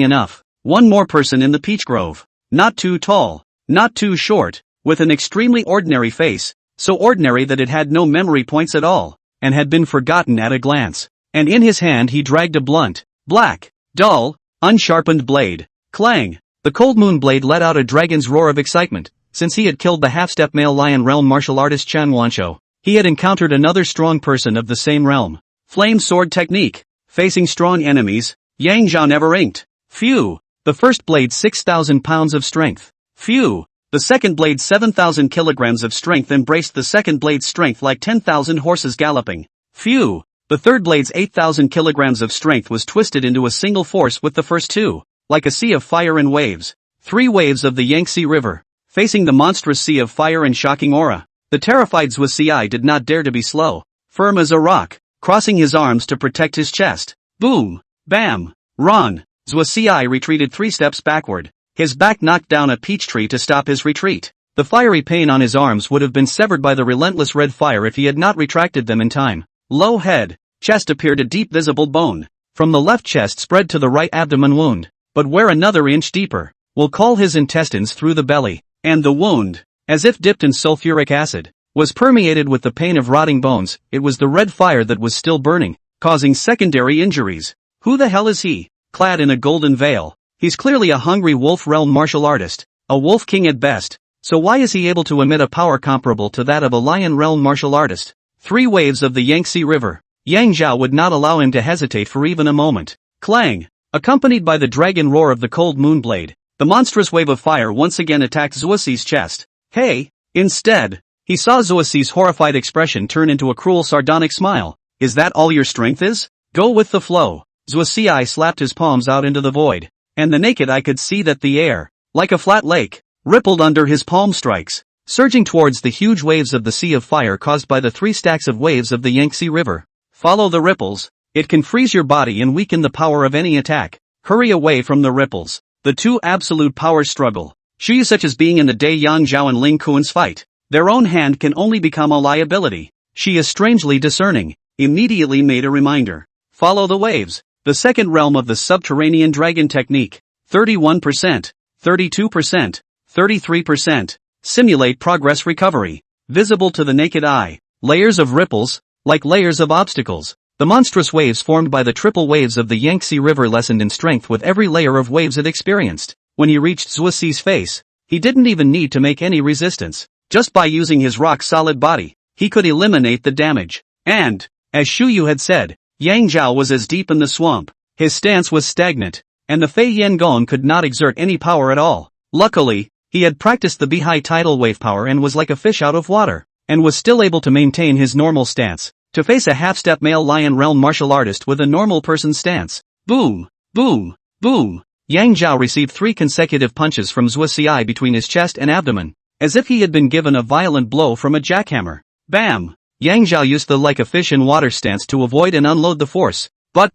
enough. One more person in the peach grove. Not too tall, not too short, with an extremely ordinary face, so ordinary that it had no memory points at all, and had been forgotten at a glance. And in his hand he dragged a blunt, black, dull, unsharpened blade. Clang! The cold moon blade let out a dragon's roar of excitement. Since he had killed the half-step male lion realm martial artist Chan Wanshou, he had encountered another strong person of the same realm. Flame sword technique. Facing strong enemies, Yang Zhao never inked. Phew! The first blade 6,000 pounds of strength. Phew! The second blade 7,000 kilograms of strength embraced the second blade's strength like 10,000 horses galloping. Phew! The third blade's 8,000 kilograms of strength was twisted into a single force with the first two, like a sea of fire and waves. 3 waves of the Yangtze River. Facing the monstrous sea of fire and shocking aura, the terrified Zuo did not dare to be slow, firm as a rock, crossing his arms to protect his chest. Boom! Bam! Run! Zuo retreated 3 steps backward, his back knocked down a peach tree to stop his retreat. The fiery pain on his arms would have been severed by the relentless red fire if he had not retracted them in time. Low head, chest appeared a deep visible bone. From the left chest spread to the right abdomen wound, but where another inch deeper, will call his intestines through the belly. And the wound, as if dipped in sulfuric acid, was permeated with the pain of rotting bones. It was the red fire that was still burning, causing secondary injuries. Who the hell is he? Clad in a golden veil, he's clearly a hungry wolf realm martial artist, a wolf king at best, so why is he able to emit a power comparable to that of a lion realm martial artist? 3 waves of the Yangtze River. Yang Zhao would not allow him to hesitate for even a moment. Clang! Accompanied by the dragon roar of the cold moon blade, the monstrous wave of fire once again attacked Zuoxi's chest. Hey! Instead, he saw Zuoxi's horrified expression turn into a cruel sardonic smile. Is that all your strength is? Go with the flow. Zuoxi slapped his palms out into the void, and the naked eye could see that the air, like a flat lake, rippled under his palm strikes, surging towards the huge waves of the sea of fire caused by the 3 stacks of waves of the Yangtze River. Follow the ripples. It can freeze your body and weaken the power of any attack. Hurry away from the ripples. The 2 absolute powers struggle. Shuyu such as being in the day Yang Zhao and Ling Kuan's fight. Their own hand can only become a liability. She is strangely discerning. Immediately made a reminder. Follow the waves. The second realm of the subterranean dragon technique. 31%. 32%. 33%. Simulate progress recovery. Visible to the naked eye. Layers of ripples, like layers of obstacles. The monstrous waves formed by the triple waves of the Yangtze River lessened in strength with every layer of waves it experienced. When he reached Zuoxi's face, he didn't even need to make any resistance. Just by using his rock-solid body, he could eliminate the damage. And, as Shu Yu had said, Yang Zhao was as deep in the swamp. His stance was stagnant, and the Fei Yen Gong could not exert any power at all. Luckily, he had practiced the Beihai tidal wave power and was like a fish out of water, and was still able to maintain his normal stance, to face a half-step male lion realm martial artist with a normal person's stance. Boom! Boom! Boom! Yang Zhao received 3 consecutive punches from Zuoxi between his chest and abdomen, as if he had been given a violent blow from a jackhammer. Bam! Yang Zhao used the like a fish in water stance to avoid and unload the force, but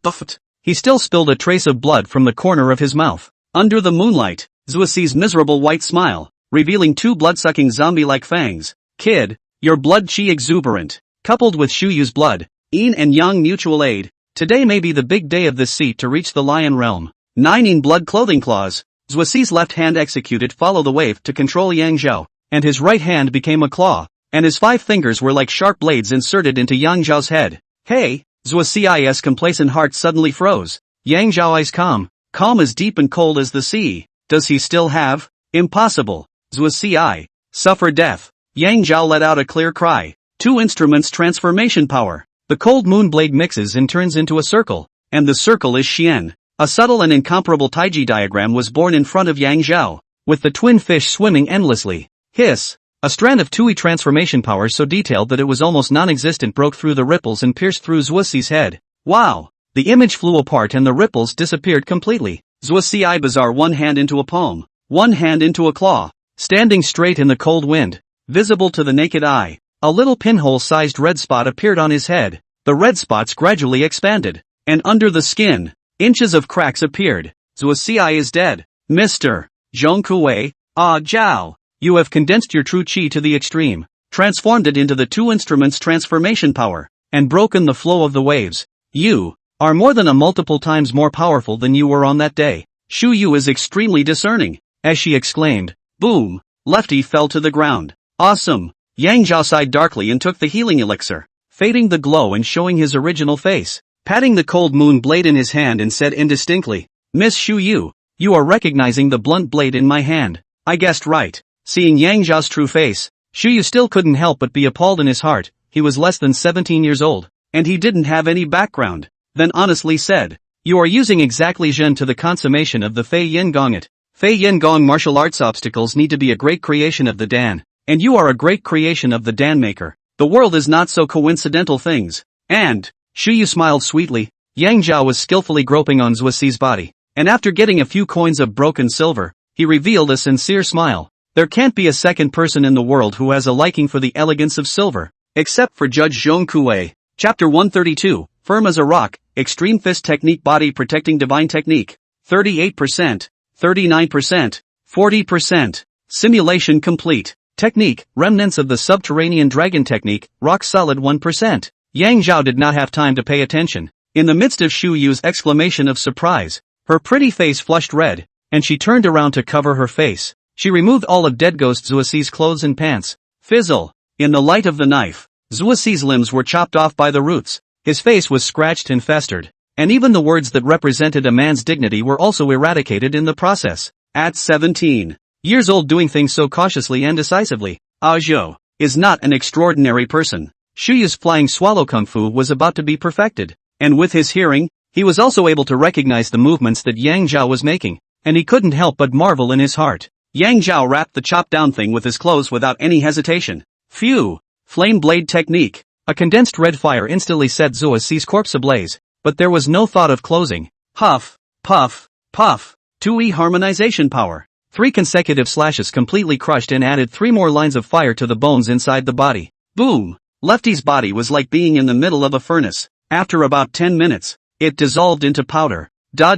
he still spilled a trace of blood from the corner of his mouth. Under the moonlight, Zuoxi's miserable white smile, revealing 2 blood-sucking zombie-like fangs. Kid, your blood chi exuberant, coupled with Shu Yu's blood, yin and yang mutual aid. Today may be the big day of this seat to reach the lion realm. 9 in blood clothing claws. Zuoxi's left hand executed follow the wave to control Yang Zhao, and his right hand became a claw, and his 5 fingers were like sharp blades inserted into Yang Zhao's head. Hey! Zuoxi's complacent heart suddenly froze. Yang Zhao's calm as deep and cold as the sea. Does he still have? Impossible. Zuoxi suffer death. Yang Zhao let out a clear cry. 2 instruments transformation power. The cold moon blade mixes and turns into a circle, and the circle is Xian. A subtle and incomparable Taiji diagram was born in front of Yang Zhao, with the twin fish swimming endlessly. Hiss! A strand of Tui transformation power so detailed that it was almost non-existent broke through the ripples and pierced through Zuoxi's head. Wow! The image flew apart and the ripples disappeared completely. Zuoxi bizarre 1 hand into a palm, 1 hand into a claw, standing straight in the cold wind, visible to the naked eye. A little pinhole-sized red spot appeared on his head. The red spots gradually expanded, and under the skin, inches of cracks appeared. Zuoxi is dead. Mr. Zhongkue, Zhao. You have condensed your true chi to the extreme, transformed it into the 2 instruments transformation power, and broken the flow of the waves. You are more than a multiple times more powerful than you were on that day. Shu Yu is extremely discerning. As she exclaimed, boom, Lefty fell to the ground. Awesome. Yang Zhao sighed darkly and took the healing elixir, fading the glow and showing his original face, patting the cold moon blade in his hand and said indistinctly, Miss Shu Yu, you are recognizing the blunt blade in my hand. I guessed right. Seeing Yang Zhao's true face, Shu Yu still couldn't help but be appalled in his heart. He was less than 17 years old, and he didn't have any background. Then honestly said, you are using exactly Zhen to the consummation of the Fei Yin Gong it. Fei Yin Gong martial arts obstacles need to be a great creation of the Dan, and you are a great creation of the Dan maker. The world is not so coincidental things. And, Shu Yu smiled sweetly. Yang Zhao was skillfully groping on Zuoxi's body, and after getting a few coins of broken silver, he revealed a sincere smile. There can't be a second person in the world who has a liking for the elegance of silver, except for Judge Zhongkue. Chapter 132, Firm as a Rock, Extreme Fist Technique Body Protecting Divine Technique. 38%, 39%, 40%. Simulation complete. Technique, Remnants of the Subterranean Dragon Technique, Rock Solid 1%. Yang Zhao did not have time to pay attention. In the midst of Shu Yu's exclamation of surprise, her pretty face flushed red, and she turned around to cover her face. She removed all of Dead Ghost Zuoxi's clothes and pants. Fizzle! In the light of the knife, Zuoxi's limbs were chopped off by the roots. His face was scratched and festered, and even the words that represented a man's dignity were also eradicated in the process. At 17 years old doing things so cautiously and decisively, Zhou is not an extraordinary person. Shuyu's flying swallow kung fu was about to be perfected. And with his hearing, he was also able to recognize the movements that Yang Zhao was making, and he couldn't help but marvel in his heart. Yang Zhao wrapped the chopped down thing with his clothes without any hesitation. Phew! Flame blade technique. A condensed red fire instantly set Zhou Si's corpse ablaze, but there was no thought of closing. Huff, puff, puff. 2E harmonization power. 3 consecutive slashes completely crushed and added 3 more lines of fire to the bones inside the body. Boom! Lefty's body was like being in the middle of a furnace. After about 10 minutes, it dissolved into powder. Da.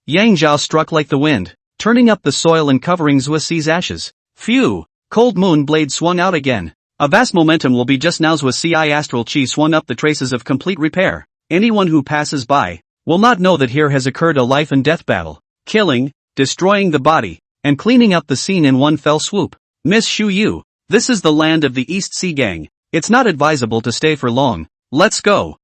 Yang Zhao struck like the wind, turning up the soil and covering Zhou Si's ashes. Phew! Cold moon blade swung out again. A vast momentum will be just now. Zhou Si astral chi swung up the traces of complete repair. Anyone who passes by will not know that here has occurred a life and death battle, killing, destroying the body, and cleaning up the scene in one fell swoop. Miss Shu Yu, this is the land of the East Sea Gang. It's not advisable to stay for long. Let's go.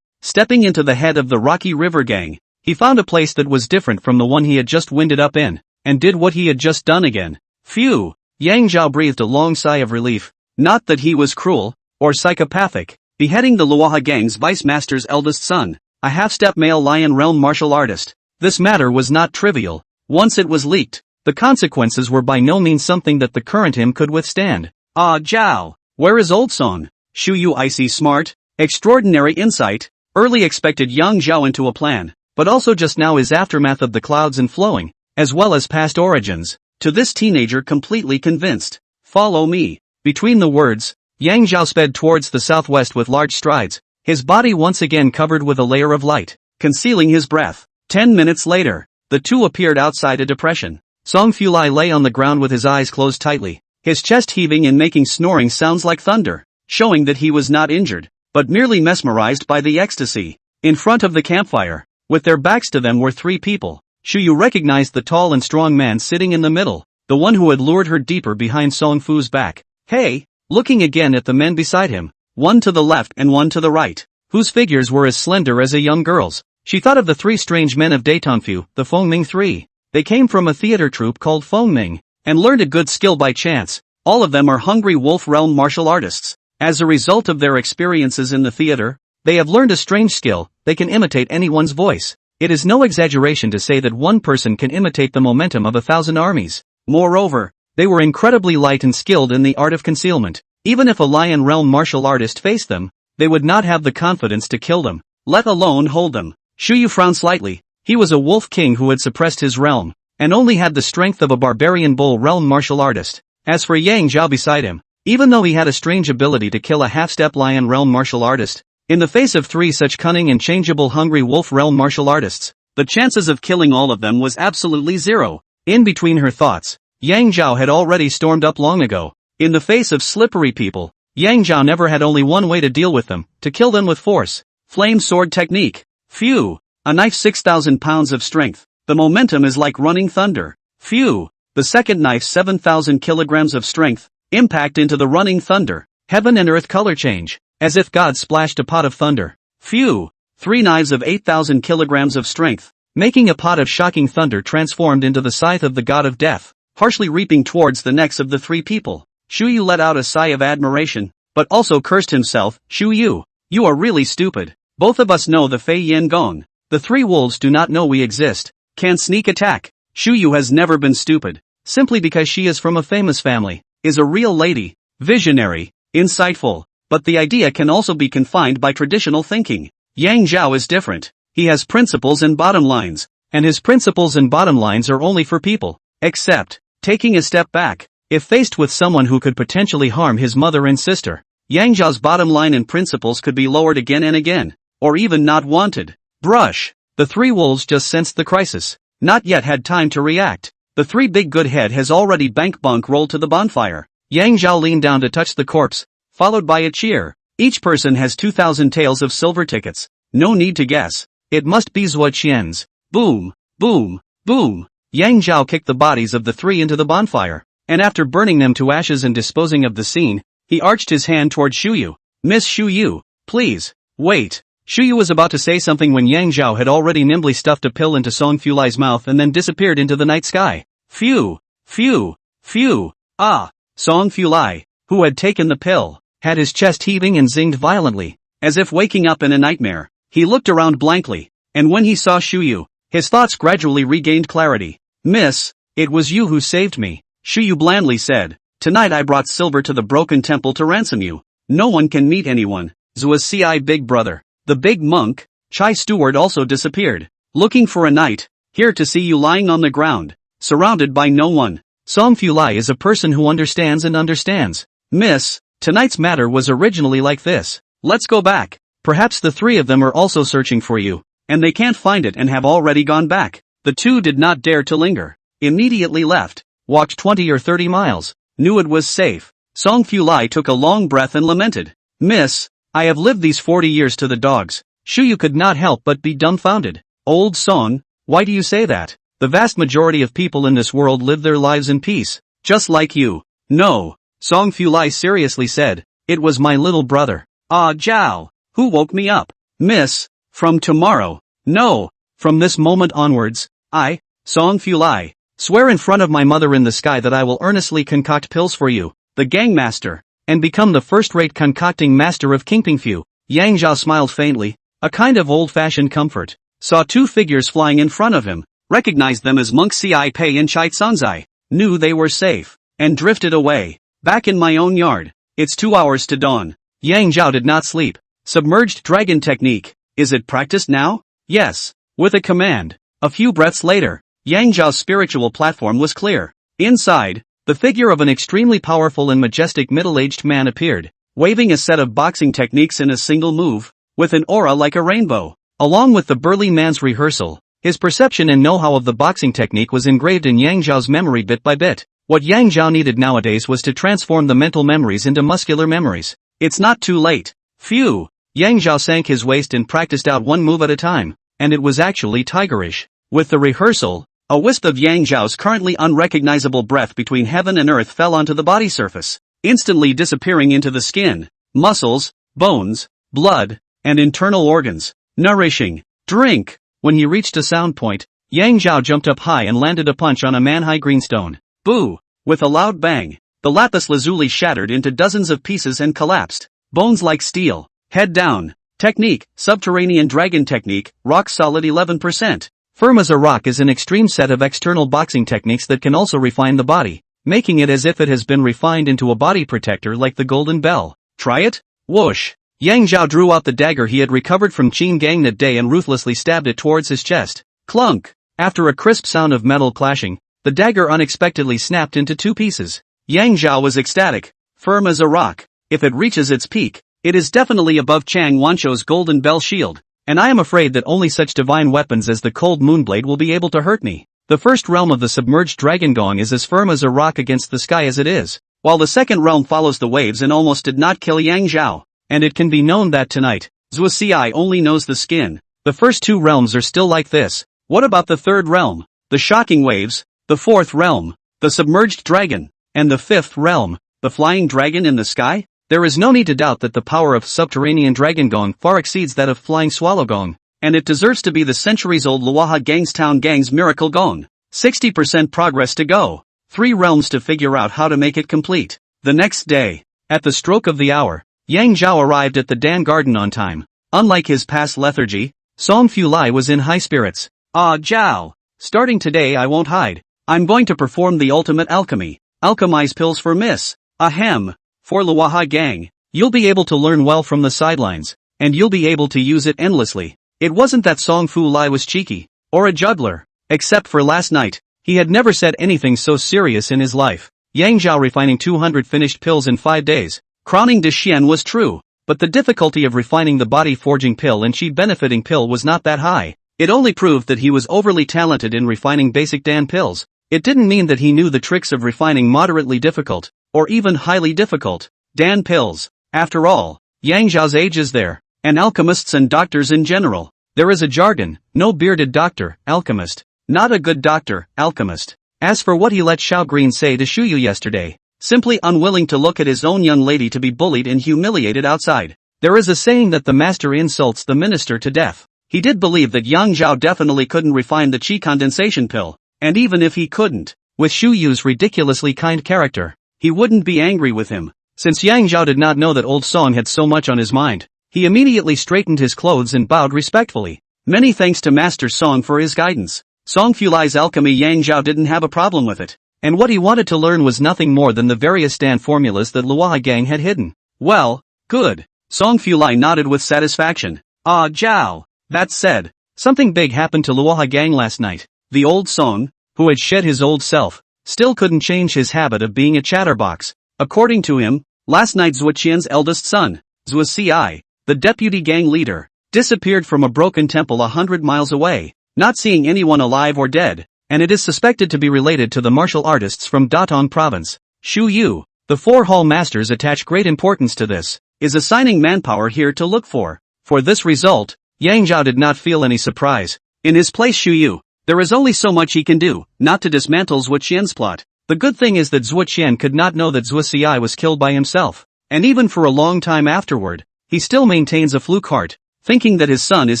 Stepping into the head of the Rocky River Gang, he found a place that was different from the one he had just winded up in, and did what he had just done again. Phew! Yang Zhao breathed a long sigh of relief. Not that he was cruel, or psychopathic, beheading the Luoha Gang's vice master's eldest son, a half-step male lion realm martial artist. This matter was not trivial. Once it was leaked, the consequences were by no means something that the current him could withstand. Ah Zhao, where is old Song? Shu Yu icy smart, extraordinary insight, early expected Yang Zhao into a plan, but also just now his aftermath of the clouds and flowing, as well as past origins, to this teenager completely convinced. Follow me. Between the words, Yang Zhao sped towards the southwest with large strides, his body once again covered with a layer of light, concealing his breath. 10 minutes later, the two appeared outside a depression. Song Fulai lay on the ground with his eyes closed tightly, his chest heaving and making snoring sounds like thunder, showing that he was not injured, but merely mesmerized by the ecstasy. In front of the campfire, with their backs to them, were 3 people. Shu Yu recognized the tall and strong man sitting in the middle, the one who had lured her deeper behind Song Fu's back. Hey! Looking again at the men beside him, one to the left and one to the right, whose figures were as slender as a young girl's, she thought of the 3 strange men of Daytonfu, the Fengming 3. They came from a theater troupe called Fengming, and learned a good skill by chance. All of them are Hungry Wolf realm martial artists. As a result of their experiences in the theater, they have learned a strange skill. They can imitate anyone's voice. It is no exaggeration to say that one person can imitate the momentum of 1,000 armies. Moreover, they were incredibly light and skilled in the art of concealment. Even if a lion realm martial artist faced them, they would not have the confidence to kill them, let alone hold them. Shu Yu frowned slightly. He was a wolf king who had suppressed his realm, and only had the strength of a barbarian bull realm martial artist. As for Yang Zhao beside him, even though he had a strange ability to kill a half-step lion realm martial artist, in the face of 3 such cunning and changeable hungry wolf realm martial artists, the chances of killing all of them was absolutely 0. In between her thoughts, Yang Zhao had already stormed up long ago. In the face of slippery people, Yang Zhao never had only one way to deal with them, to kill them with force. Flame sword technique. Phew! A knife 6,000 pounds of strength. The momentum is like running thunder. Phew! The second knife 7,000 kilograms of strength. Impact into the running thunder. Heaven and earth color change, as if God splashed a pot of thunder. Phew! 3 knives of 8,000 kilograms of strength, making a pot of shocking thunder transformed into the scythe of the god of death, harshly reaping towards the necks of the 3 people. Shu Yu let out a sigh of admiration, but also cursed himself. Shu Yu, you are really stupid. Both of us know the Fei Yin Gong. The 3 wolves do not know we exist. Can sneak attack. Shu Yu has never been stupid. Simply because she is from a famous family. Is a real lady. Visionary. Insightful. But the idea can also be confined by traditional thinking. Yang Zhao is different. He has principles and bottom lines. And his principles and bottom lines are only for people. Except, taking a step back, if faced with someone who could potentially harm his mother and sister, Yang Zhao's bottom line and principles could be lowered again and again. Or even not wanted. Brush. The 3 wolves just sensed the crisis. Not yet had time to react. The 3 big good head has already bank rolled to the bonfire. Yang Zhao leaned down to touch the corpse, followed by a cheer. Each person has 2,000 taels of silver tickets. No need to guess. It must be Zhuo Qian's. Boom, boom, boom. Yang Zhao kicked the bodies of the 3 into the bonfire, and after burning them to ashes and disposing of the scene, he arched his hand toward Shu Yu. Miss Shu Yu, please, wait. Shu Yu was about to say something when Yang Zhao had already nimbly stuffed a pill into Song Fulai's mouth and then disappeared into the night sky. Phew, phew, phew. Ah, Song Fulai, who had taken the pill, had his chest heaving and zinged violently. As if waking up in a nightmare, he looked around blankly, and when he saw Shuyu, his thoughts gradually regained clarity. "Miss, it was you who saved me," Shuyu blandly said. "Tonight I brought silver to the broken temple to ransom you. No one can meet anyone." Zua's CI big brother, the big monk, Chai Steward also disappeared. "Looking for a knight, here to see you lying on the ground, surrounded by no one." Song Fu Lai is a person who understands and understands. "Miss, tonight's matter was originally like this. Let's go back. Perhaps the three of them are also searching for you, and they can't find it and have already gone back." The two did not dare to linger. Immediately left. Walked 20 or 30 miles. Knew it was safe. Song Fu Lai took a long breath and lamented. "Miss, I have lived these 40 years to the dogs." Shuyu could not help but be dumbfounded. "Old Song, why do you say that? The vast majority of people in this world live their lives in peace. Just like you." "No," Song Fu Lai seriously said. "It was my little brother. Ah Zhao, who woke me up." "Miss, from tomorrow." "No, from this moment onwards, I, Song Fu Lai, swear in front of my mother in the sky that I will earnestly concoct pills for you, the gang master, and become the first-rate concocting master of Kingpingfu." Yang Zhao smiled faintly, a kind of old-fashioned comfort. Saw two figures flying in front of him, recognized them as Monk Ci Pei and Chai Tsanzai, knew they were safe, and drifted away. "Back in my own yard. It's 2 hours to dawn." Yang Zhao did not sleep. Submerged dragon technique. Is it practiced now? Yes. With a command. A few breaths later, Yang Zhao's spiritual platform was clear. Inside, the figure of an extremely powerful and majestic middle-aged man appeared, waving a set of boxing techniques in a single move, with an aura like a rainbow. Along with the burly man's rehearsal, his perception and know-how of the boxing technique was engraved in Yang Zhao's memory bit by bit. What Yang Zhao needed nowadays was to transform the mental memories into muscular memories. It's not too late. Phew! Yang Zhao sank his waist and practiced out one move at a time, and it was actually tigerish. With the rehearsal, a wisp of Yang Zhao's currently unrecognizable breath between heaven and earth fell onto the body surface, instantly disappearing into the skin, muscles, bones, blood, and internal organs. Nourishing. Drink. When he reached a sound point, Yang Zhao jumped up high and landed a punch on a manhwa greenstone. Boo! With a loud bang, the lapis lazuli shattered into dozens of pieces and collapsed. Bones like steel. Head down. Technique, subterranean dragon technique, rock solid 11%. Firm as a rock is an extreme set of external boxing techniques that can also refine the body, making it as if it has been refined into a body protector like the golden bell. Try it? Whoosh! Yang Zhao drew out the dagger he had recovered from Qin Gang that day and ruthlessly stabbed it towards his chest. Clunk! After a crisp sound of metal clashing, the dagger unexpectedly snapped into 2 pieces. Yang Zhao was ecstatic. Firm as a rock. If it reaches its peak, it is definitely above Chang Wancho's golden bell shield. And I am afraid that only such divine weapons as the cold moonblade will be able to hurt me. The first realm of the submerged dragon gong is as firm as a rock against the sky as it is, while the second realm follows the waves and almost did not kill Yang Zhao. And it can be known that tonight, Zhou Ci only knows the skin. The first 2 realms are still like this. What about the third realm? The shocking waves, the fourth realm, the submerged dragon, and the fifth realm, the flying dragon in the sky? There is no need to doubt that the power of subterranean dragon gong far exceeds that of flying swallow gong, and it deserves to be the centuries-old Luaha Gangstown Gang's miracle gong. 60% progress to go. 3 realms to figure out how to make it complete. The next day, at the stroke of the hour, Yang Zhao arrived at the Dan Garden on time. Unlike his past lethargy, Song Fu Lai was in high spirits. "Ah Zhao, starting today I won't hide. I'm going to perform the ultimate alchemy. Alchemize pills for Miss. Ahem. For Luaha Gang. You'll be able to learn well from the sidelines, and you'll be able to use it endlessly." It wasn't that Song Fu Lai was cheeky, or a juggler. Except for last night, he had never said anything so serious in his life. Yang Zhao refining 200 finished pills in 5 days. Crowning de Xian was true, but the difficulty of refining the body-forging pill and chi-benefiting pill was not that high. It only proved that he was overly talented in refining basic Dan pills. It didn't mean that he knew the tricks of refining moderately difficult, or even highly difficult, Dan pills. After all, Yang Zhao's age is there, and alchemists and doctors in general. There is a jargon, no bearded doctor, alchemist. Not a good doctor, alchemist. As for what he let Xiao Green say to Shuyu yesterday, simply unwilling to look at his own young lady to be bullied and humiliated outside. There is a saying that the master insults the minister to death. He did believe that Yang Zhao definitely couldn't refine the chi condensation pill, and even if he couldn't, with Shuyu's ridiculously kind character, he wouldn't be angry with him. Since Yang Zhao did not know that old Song had so much on his mind, he immediately straightened his clothes and bowed respectfully. Many thanks to Master Song for his guidance. Song Fulai's alchemy Yang Zhao didn't have a problem with it. And what he wanted to learn was nothing more than the various Dan formulas that Luoha Gang had hidden. Well, good. Song Fulai nodded with satisfaction. Ah, Zhao. That said, something big happened to Luoha Gang last night. The old Song, who had shed his old self, still couldn't change his habit of being a chatterbox. According to him, last night Zhuo Qian's eldest son, Zhuo Ci, the deputy gang leader, disappeared from a broken temple 100 miles away, not seeing anyone alive or dead, and it is suspected to be related to the martial artists from Datong province. Shu Yu, the four hall masters attach great importance to this, is assigning manpower here to look for. For this result, Yang Zhao did not feel any surprise. In his place Shu Yu, there is only so much he can do, not to dismantle Zhuo Qian's plot. The good thing is that Zhuo Qian could not know that Zhuo Ci was killed by himself, and even for a long time afterward, he still maintains a fluke heart, thinking that his son is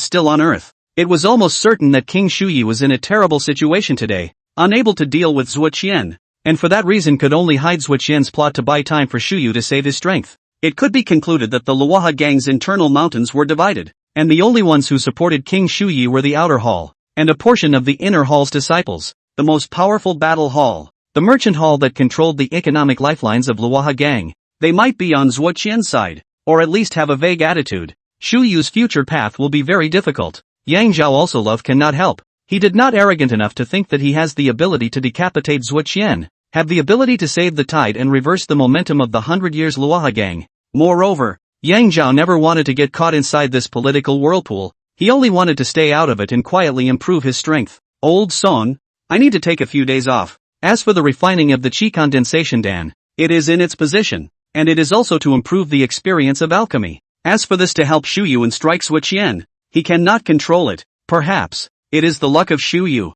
still on Earth. It was almost certain that King Shuyi was in a terrible situation today, unable to deal with Zhuo Qian, and for that reason could only hide Zhuo Qian's plot to buy time for Shuyu to save his strength. It could be concluded that the Luoha gang's internal mountains were divided, and the only ones who supported King Shuyi were the outer hall, and a portion of the inner hall's disciples. The most powerful battle hall, the merchant hall that controlled the economic lifelines of Luoha gang. They might be on Zhuo Qian's side, or at least have a vague attitude. Shuyu's future path will be very difficult. Yang Zhao also love cannot help. He did not arrogant enough to think that he has the ability to decapitate Zhuo Qian, have the ability to save the tide and reverse the momentum of the 100 years Luoha gang. Moreover, Yang Zhao never wanted to get caught inside this political whirlpool. He only wanted to stay out of it and quietly improve his strength. Old Song, I need to take a few days off. As for the refining of the chi condensation Dan, it is in its position, and it is also to improve the experience of alchemy. As for this to help Shuyu and strike Zhuo Qian, he cannot control it. Perhaps, it is the luck of Shuyu.